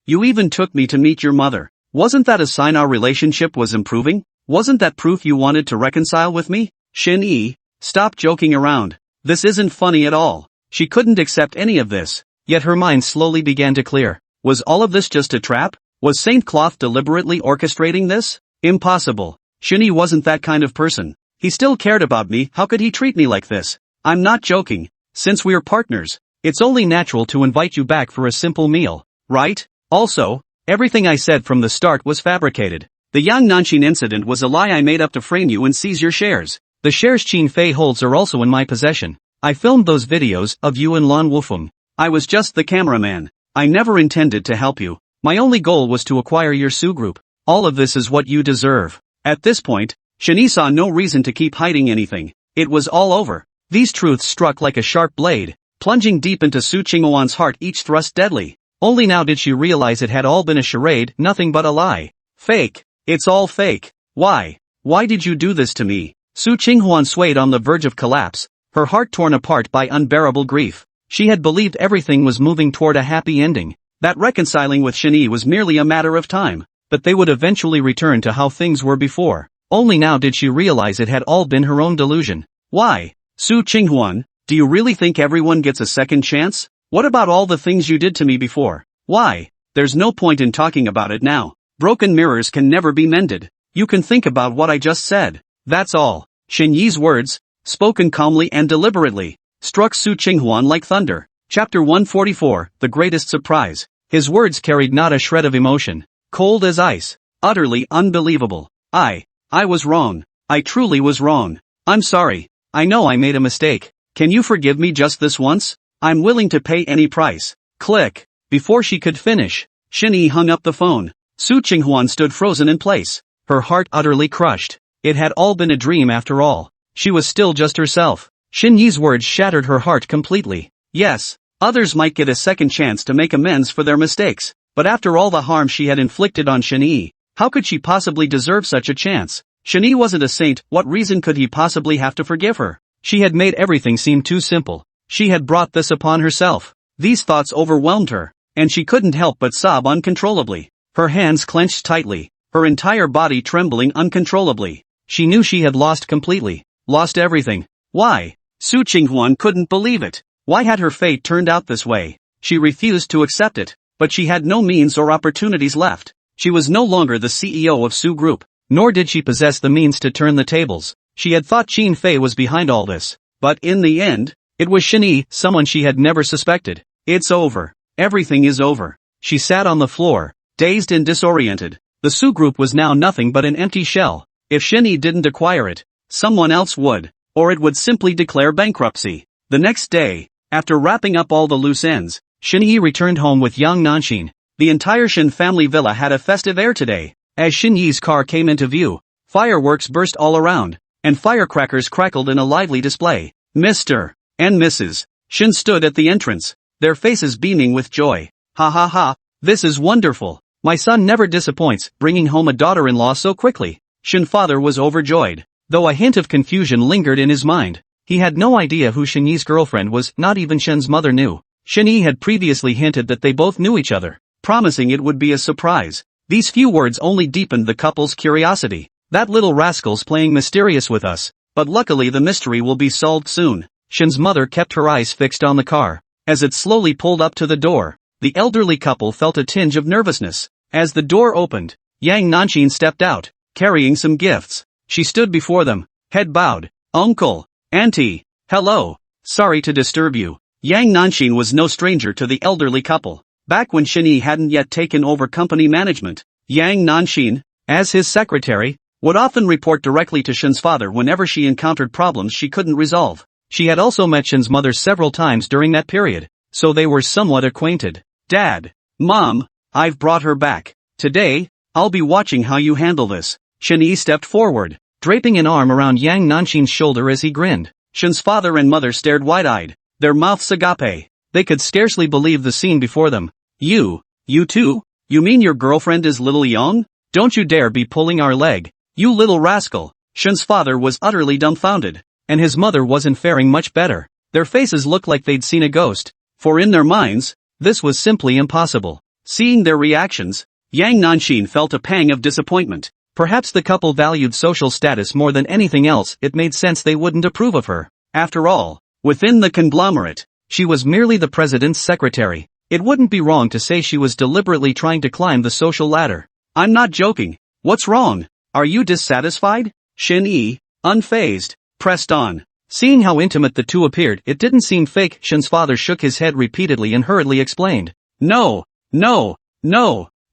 you even took me to meet your mother? Wasn't that a sign our relationship was improving? Wasn't that proof you wanted to reconcile with me? Shen Yi, stop joking around. This isn't funny at all. She couldn't accept any of this, yet her mind slowly began to clear. Was all of this just a trap? Was Saint Cloth deliberately orchestrating this? Impossible. Shen Yi wasn't that kind of person. He still cared about me. How could he treat me like this? I'm not joking. Since we're partners, it's only natural to invite you back for a simple meal, right? Also, everything I said from the start was fabricated. The Yang Nanxin incident was a lie I made up to frame you and seize your shares. The shares Qin Fei holds are also in my possession. I filmed those videos of you and Lan Wufeng. I was just the cameraman. I never intended to help you. My only goal was to acquire your Su group. All of this is what you deserve. At this point, Shen Yi saw no reason to keep hiding anything. It was all over. These truths struck like a sharp blade, plunging deep into Su Qinghuan's heart, each thrust deadly. Only now did she realize it had all been a charade, nothing but a lie. Fake. It's all fake. Why? Why did you do this to me? Su Qinghuan swayed on the verge of collapse, her heart torn apart by unbearable grief. She had believed everything was moving toward a happy ending, that reconciling with Shen Yi was merely a matter of time, that they would eventually return to how things were before. Only now did she realize it had all been her own delusion. Why? Su Qinghuan, do you really think everyone gets a second chance? What about all the things you did to me before? Why? There's no point in talking about it now. Broken mirrors can never be mended. You can think about what I just said. That's all. Shen Yi's words, spoken calmly and deliberately, struck Su Qinghuan like thunder. Chapter 144, The Greatest Surprise. His words carried not a shred of emotion. Cold as ice. Utterly unbelievable. I was wrong. I truly was wrong. I'm sorry. I know I made a mistake. Can you forgive me just this once? I'm willing to pay any price. Click. Before she could finish, Shen Yi hung up the phone. Su Qinghuan stood frozen in place, her heart utterly crushed. It had all been a dream after all. She was still just herself. Shen Yi's words shattered her heart completely. Yes, others might get a second chance to make amends for their mistakes, but after all the harm she had inflicted on Shen Yi, how could she possibly deserve such a chance? Shen Yi wasn't a saint. What reason could he possibly have to forgive her? She had made everything seem too simple. She had brought this upon herself. These thoughts overwhelmed her, and she couldn't help but sob uncontrollably. Her hands clenched tightly, her entire body trembling uncontrollably. She knew she had lost completely, lost everything. Why? Su Qinghuan couldn't believe it. Why had her fate turned out this way? She refused to accept it, but she had no means or opportunities left. She was no longer the CEO of Su Group, nor did she possess the means to turn the tables. She had thought Qin Fei was behind all this, but in the end, it was Shen Yi, someone she had never suspected. It's over. Everything is over. She sat on the floor, dazed and disoriented. The Su Group was now nothing but an empty shell. If Shen Yi didn't acquire it, someone else would. or it would simply declare bankruptcy. The next day, after wrapping up all the loose ends, Shen Yi returned home with young Nanxin. The entire Shen family villa had a festive air today. As Shen Yi's car came into view, fireworks burst all around, and firecrackers crackled in a lively display. Mr. and Mrs. Shen stood at the entrance, their faces beaming with joy. Ha ha ha, this is wonderful. My son never disappoints, bringing home a daughter-in-law so quickly. Shen father was overjoyed, though a hint of confusion lingered in his mind. He had no idea who Shen Yi's girlfriend was, not even Shen's mother knew. Shen Yi had previously hinted that they both knew each other, promising it would be a surprise. These few words only deepened the couple's curiosity. That little rascal's playing mysterious with us, but luckily the mystery will be solved soon. Shen's mother kept her eyes fixed on the car. As it slowly pulled up to the door, the elderly couple felt a tinge of nervousness. As the door opened, Yang Nanxin stepped out, carrying some gifts. She stood before them, head bowed. Uncle, Auntie, hello, sorry to disturb you. Yang Nanxin was no stranger to the elderly couple. Back when Shen Yi hadn't yet taken over company management, Yang Nanxin, as his secretary, would often report directly to Shen's father whenever she encountered problems she couldn't resolve. She had also met Shen's mother several times during that period, so they were somewhat acquainted. Dad, Mom, I've brought her back. Today, I'll be watching how you handle this. Shen Yi stepped forward, draping an arm around Yang Nanxin's shoulder as he grinned. Shen's father and mother stared wide-eyed, their mouths agape. They could scarcely believe the scene before them. You too? You mean your girlfriend is little Yang? Don't you dare be pulling our leg, you little rascal. Shen's father was utterly dumbfounded, and his mother wasn't faring much better. Their faces looked like they'd seen a ghost, for in their minds, this was simply impossible. Seeing their reactions, Yang Nanxin felt a pang of disappointment. Perhaps the couple valued social status more than anything else. It made sense they wouldn't approve of her. After all, within the conglomerate, she was merely the president's secretary. It wouldn't be wrong to say she was deliberately trying to climb the social ladder. I'm not joking. What's wrong? Are you dissatisfied? Shen Yi, unfazed, pressed on. Seeing how intimate the two appeared, it didn't seem fake. Shen's father shook his head repeatedly and hurriedly explained. No,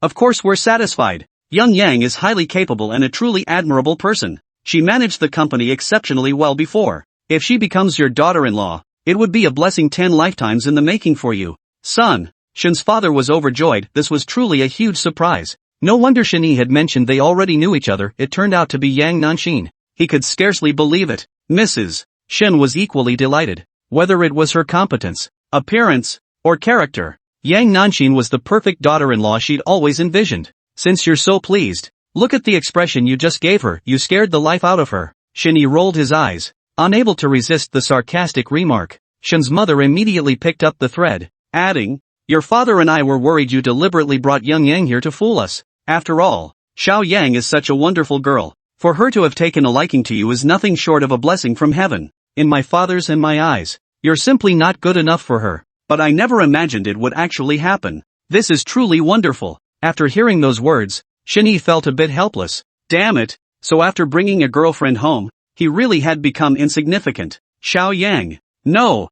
of course we're satisfied. Young Yang is highly capable and a truly admirable person. She managed the company exceptionally well before. If she becomes your daughter-in-law, it would be a blessing 10 lifetimes in the making for you. Son, Shen's father was overjoyed. This was truly a huge surprise. No wonder Shen Yi had mentioned they already knew each other. It turned out to be Yang Nanxin. He could scarcely believe it. Mrs. Shen was equally delighted. Whether it was her competence, appearance, or character, Yang Nanxin was the perfect daughter-in-law she'd always envisioned. Since you're so pleased, look at the expression you just gave her. You scared the life out of her. Shen Yi rolled his eyes, unable to resist the sarcastic remark. Shen's mother immediately picked up the thread, adding, your father and I were worried you deliberately brought young Yang here to fool us. After all, Xiao Yang is such a wonderful girl. For her to have taken a liking to you is nothing short of a blessing from heaven. In my father's and my eyes, you're simply not good enough for her. But I never imagined it would actually happen. This is truly wonderful. After hearing those words, Shen Yi felt a bit helpless. Damn it, so after bringing a girlfriend home, he really had become insignificant. Xiao Yang. No.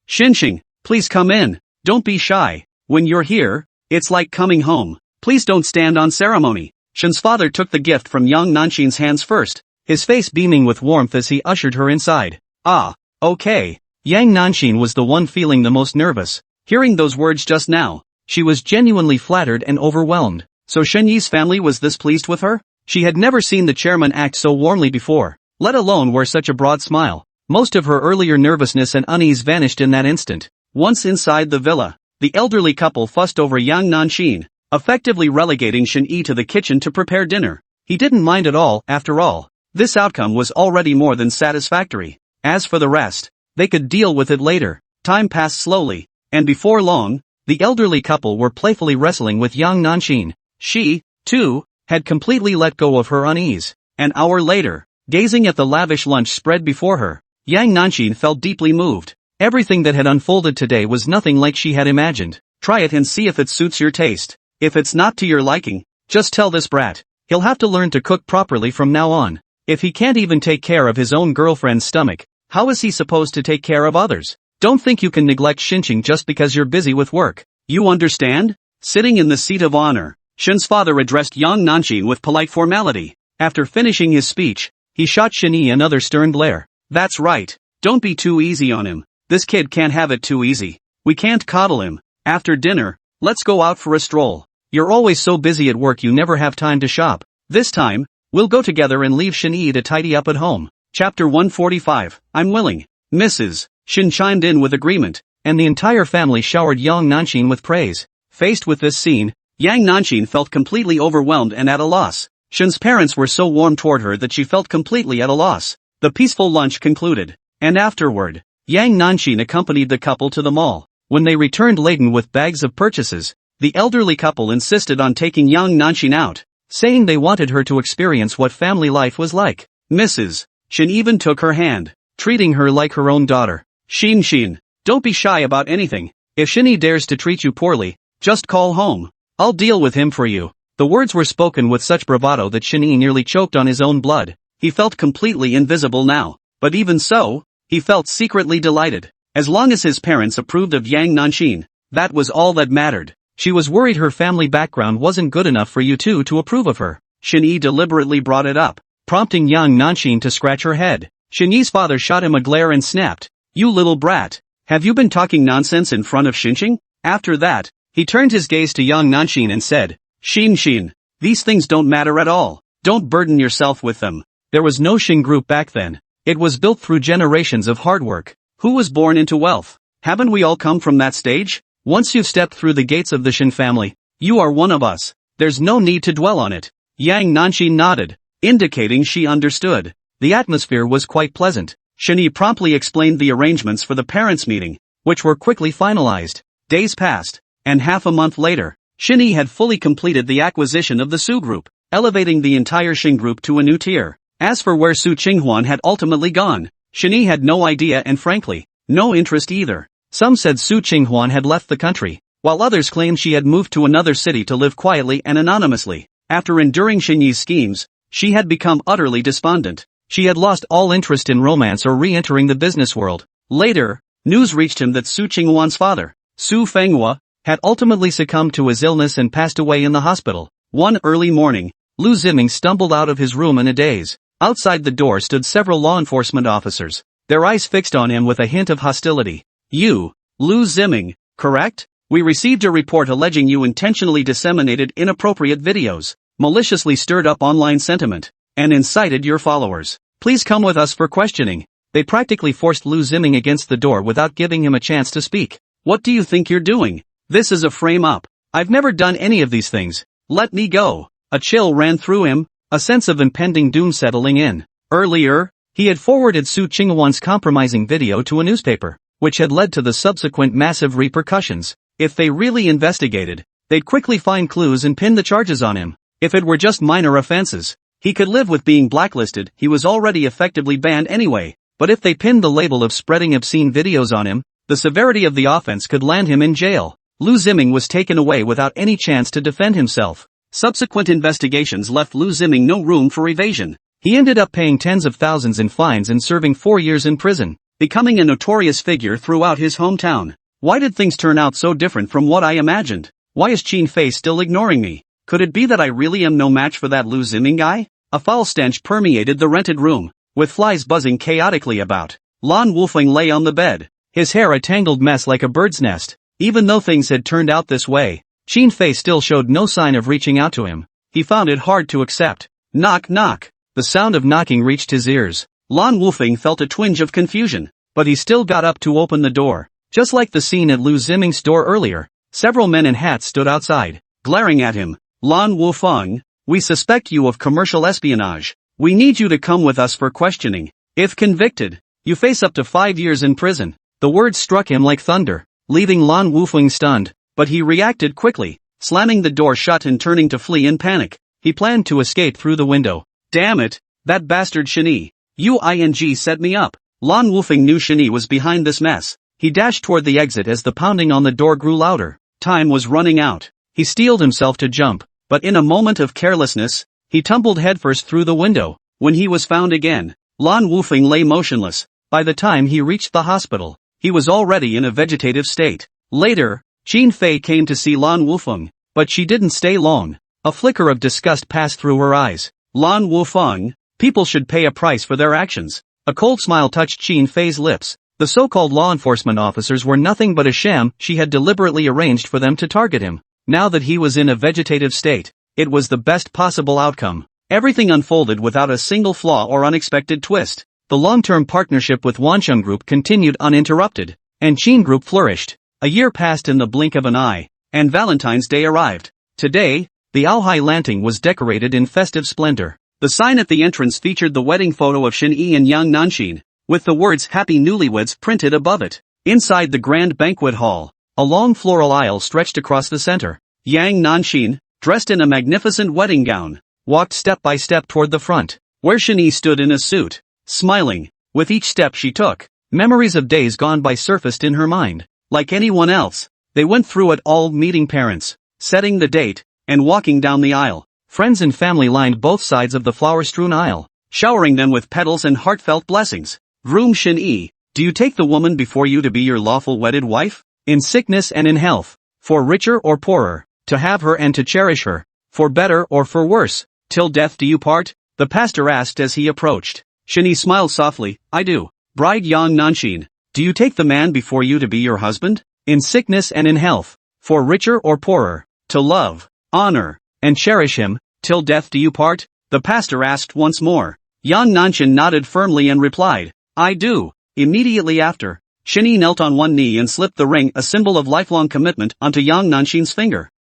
Xinxing, please come in. Don't be shy. When you're here, it's like coming home. Please don't stand on ceremony. Shen's father took the gift from young Nanxin's hands first, his face beaming with warmth as he ushered her inside. Ah, okay. Yang Nanxin was the one feeling the most nervous. Hearing those words just now, she was genuinely flattered and overwhelmed. So Shen Yi's family was this pleased with her? She had never seen the chairman act so warmly before, let alone wear such a broad smile. Most of her earlier nervousness and unease vanished in that instant. Once inside the villa, the elderly couple fussed over Yang Nanxin, effectively relegating Shen Yi to the kitchen to prepare dinner. He didn't mind at all. After all, this outcome was already more than satisfactory. As for the rest, they could deal with it later. Time passed slowly, and before long, the elderly couple were playfully wrestling with young Nanxin. She, too, had completely let go of her unease. An hour later, gazing at the lavish lunch spread before her, Yang Nanxin felt deeply moved. Everything that had unfolded today was nothing like she had imagined. Try it and see if it suits your taste. If it's not to your liking, just tell this brat. He'll have to learn to cook properly from now on. If he can't even take care of his own girlfriend's stomach, how is he supposed to take care of others? Don't think you can neglect Xinxing just because you're busy with work. You understand? Sitting in the seat of honor, Shen's father addressed young Nanxin with polite formality. After finishing his speech, He shot Shen Yi another stern glare. That's right. Don't be too easy on him. This kid can't have it too easy. We can't coddle him. After dinner, let's go out for a stroll. You're always so busy at work you never have time to shop. This time, we'll go together and leave Shen Yi to tidy up at home. Chapter 145. I'm willing. Mrs. Shen chimed in with agreement, and the entire family showered Yang Nanxin with praise. Faced with this scene, Yang Nanxin felt completely overwhelmed and at a loss. Shen's parents were so warm toward her that she felt completely at a loss. The peaceful lunch concluded, and afterward, Yang Nanxin accompanied the couple to the mall. When they returned laden with bags of purchases, the elderly couple insisted on taking Yang Nanxin out, saying they wanted her to experience what family life was like. Mrs. Shen even took her hand, treating her like her own daughter. Xin, don't be shy about anything. If Shen Yi dares to treat you poorly, just call home. I'll deal with him for you. The words were spoken with such bravado that Shen Yi nearly choked on his own blood. He felt completely invisible now, but even so, he felt secretly delighted. As long as his parents approved of Yang Nanxin, that was all that mattered. She was worried her family background wasn't good enough for you two to approve of her. Shen Yi deliberately brought it up, prompting Yang Nanxin to scratch her head. Shen Yi's father shot him a glare and snapped, "You little brat. Have you been talking nonsense in front of Xinxing?" After that, he turned his gaze to Yang Nanxin and said, Xin, these things don't matter at all. Don't burden yourself with them. There was no Wansheng Group back then. It was built through generations of hard work. Who was born into wealth? Haven't we all come from that stage? Once you've stepped through the gates of the Shen family, you are one of us. There's no need to dwell on it. Yang Nanxin nodded, indicating she understood. The atmosphere was quite pleasant. Shen Yi promptly explained the arrangements for the parents' meeting, which were quickly finalized. Days passed, and half a month later, Shen Yi had fully completed the acquisition of the Su Group, elevating the entire Shen Group to a new tier. As for where Su Qinghuan had ultimately gone, Shen Yi had no idea and frankly, no interest either. Some said Su Qinghuan had left the country, while others claimed she had moved to another city to live quietly and anonymously. After enduring Shen Yi's schemes, she had become utterly despondent. She had lost all interest in romance or re-entering the business world. Later, news reached him that Su Qinghuan's father, Su Fenghua, had ultimately succumbed to his illness and passed away in the hospital. One early morning, Liu Ziming stumbled out of his room in a daze. Outside the door stood several law enforcement officers, their eyes fixed on him with a hint of hostility. You, Liu Ziming, correct? We received a report alleging you intentionally disseminated inappropriate videos, maliciously stirred up online sentiment, and incited your followers. Please come with us for questioning. They practically forced Liu Ziming against the door without giving him a chance to speak. What do you think you're doing? This is a frame-up. I've never done any of these things. Let me go. A chill ran through him, a sense of impending doom settling in. Earlier, he had forwarded Su Qinghuan's compromising video to a newspaper, which had led to the subsequent massive repercussions. If they really investigated, they'd quickly find clues and pin the charges on him. If it were just minor offenses, he could live with being blacklisted. He was already effectively banned anyway. But if they pinned the label of spreading obscene videos on him, the severity of the offense could land him in jail. Liu Ziming was taken away without any chance to defend himself. Subsequent investigations left Liu Ziming no room for evasion. He ended up paying tens of thousands in fines and serving 4 years in prison, becoming a notorious figure throughout his hometown. Why did things turn out so different from what I imagined? Why is Qin Fei still ignoring me? Could it be that I really am no match for that Liu Ziming guy? A foul stench permeated the rented room, with flies buzzing chaotically about. Lan Wulfing lay on the bed, his hair a tangled mess like a bird's nest. Even though things had turned out this way, Qin Fei still showed no sign of reaching out to him. He found it hard to accept. Knock knock. The sound of knocking reached his ears. Lan Wulfing felt a twinge of confusion, but he still got up to open the door. Just like the scene at Liu Ziming's door earlier, several men in hats stood outside, glaring at him. Lan Wulfeng, we suspect you of commercial espionage. We need you to come with us for questioning. If convicted, you face up to 5 years in prison. The words struck him like thunder, leaving Lan Wulfeng stunned, but he reacted quickly, slamming the door shut and turning to flee in panic. He planned to escape through the window. Damn it, that bastard Shen Yi. Yuing set me up. Lan Wulfeng knew Shen Yi was behind this mess. He dashed toward the exit as the pounding on the door grew louder. Time was running out. He steeled himself to jump, but in a moment of carelessness, he tumbled headfirst through the window. When he was found again, Lan Wulfeng lay motionless. By the time he reached the hospital, he was already in a vegetative state. Later, Qin Fei came to see Lan Wulfeng, but she didn't stay long. A flicker of disgust passed through her eyes. Lan Wulfeng, People should pay a price for their actions. A cold smile touched Qin Fei's lips. The so-called law enforcement officers were nothing but a sham. She had deliberately arranged for them to target him. Now that he was in a vegetative state, it was the best possible outcome. Everything unfolded without a single flaw or unexpected twist. The long-term partnership with Wansheng Group continued uninterrupted, and Qin Group flourished. A year passed in the blink of an eye, and Valentine's Day arrived. Today, the Aohai Lanting was decorated in festive splendor. The sign at the entrance featured the wedding photo of Shen Yi and young Nanxin, with the words "Happy Newlyweds" printed above it. Inside the grand banquet hall, a long floral aisle stretched across the center. Yang Nanxin, dressed in a magnificent wedding gown, walked step by step toward the front, where Shen Yi stood in a suit, smiling. With each step she took, memories of days gone by surfaced in her mind. Like anyone else, they went through it all, meeting parents, setting the date, and walking down the aisle. Friends and family lined both sides of the flower-strewn aisle, showering them with petals and heartfelt blessings. Groom Shen Yi, do you take the woman before you to be your lawful wedded wife? In sickness and in health, for richer or poorer, to have her and to cherish her, for better or for worse, till death do you part? The pastor asked as he approached. Shen Yi smiled softly, I do. Bride Yang Nanxin, do you take the man before you to be your husband? In sickness and in health, for richer or poorer, to love, honor, and cherish him, till death do you part? The pastor asked once more. Yang Nanxin nodded firmly and replied, I do. Immediately after, Shen Yi knelt on one knee and slipped the ring, a symbol of lifelong commitment, onto Yang Nanxin's finger.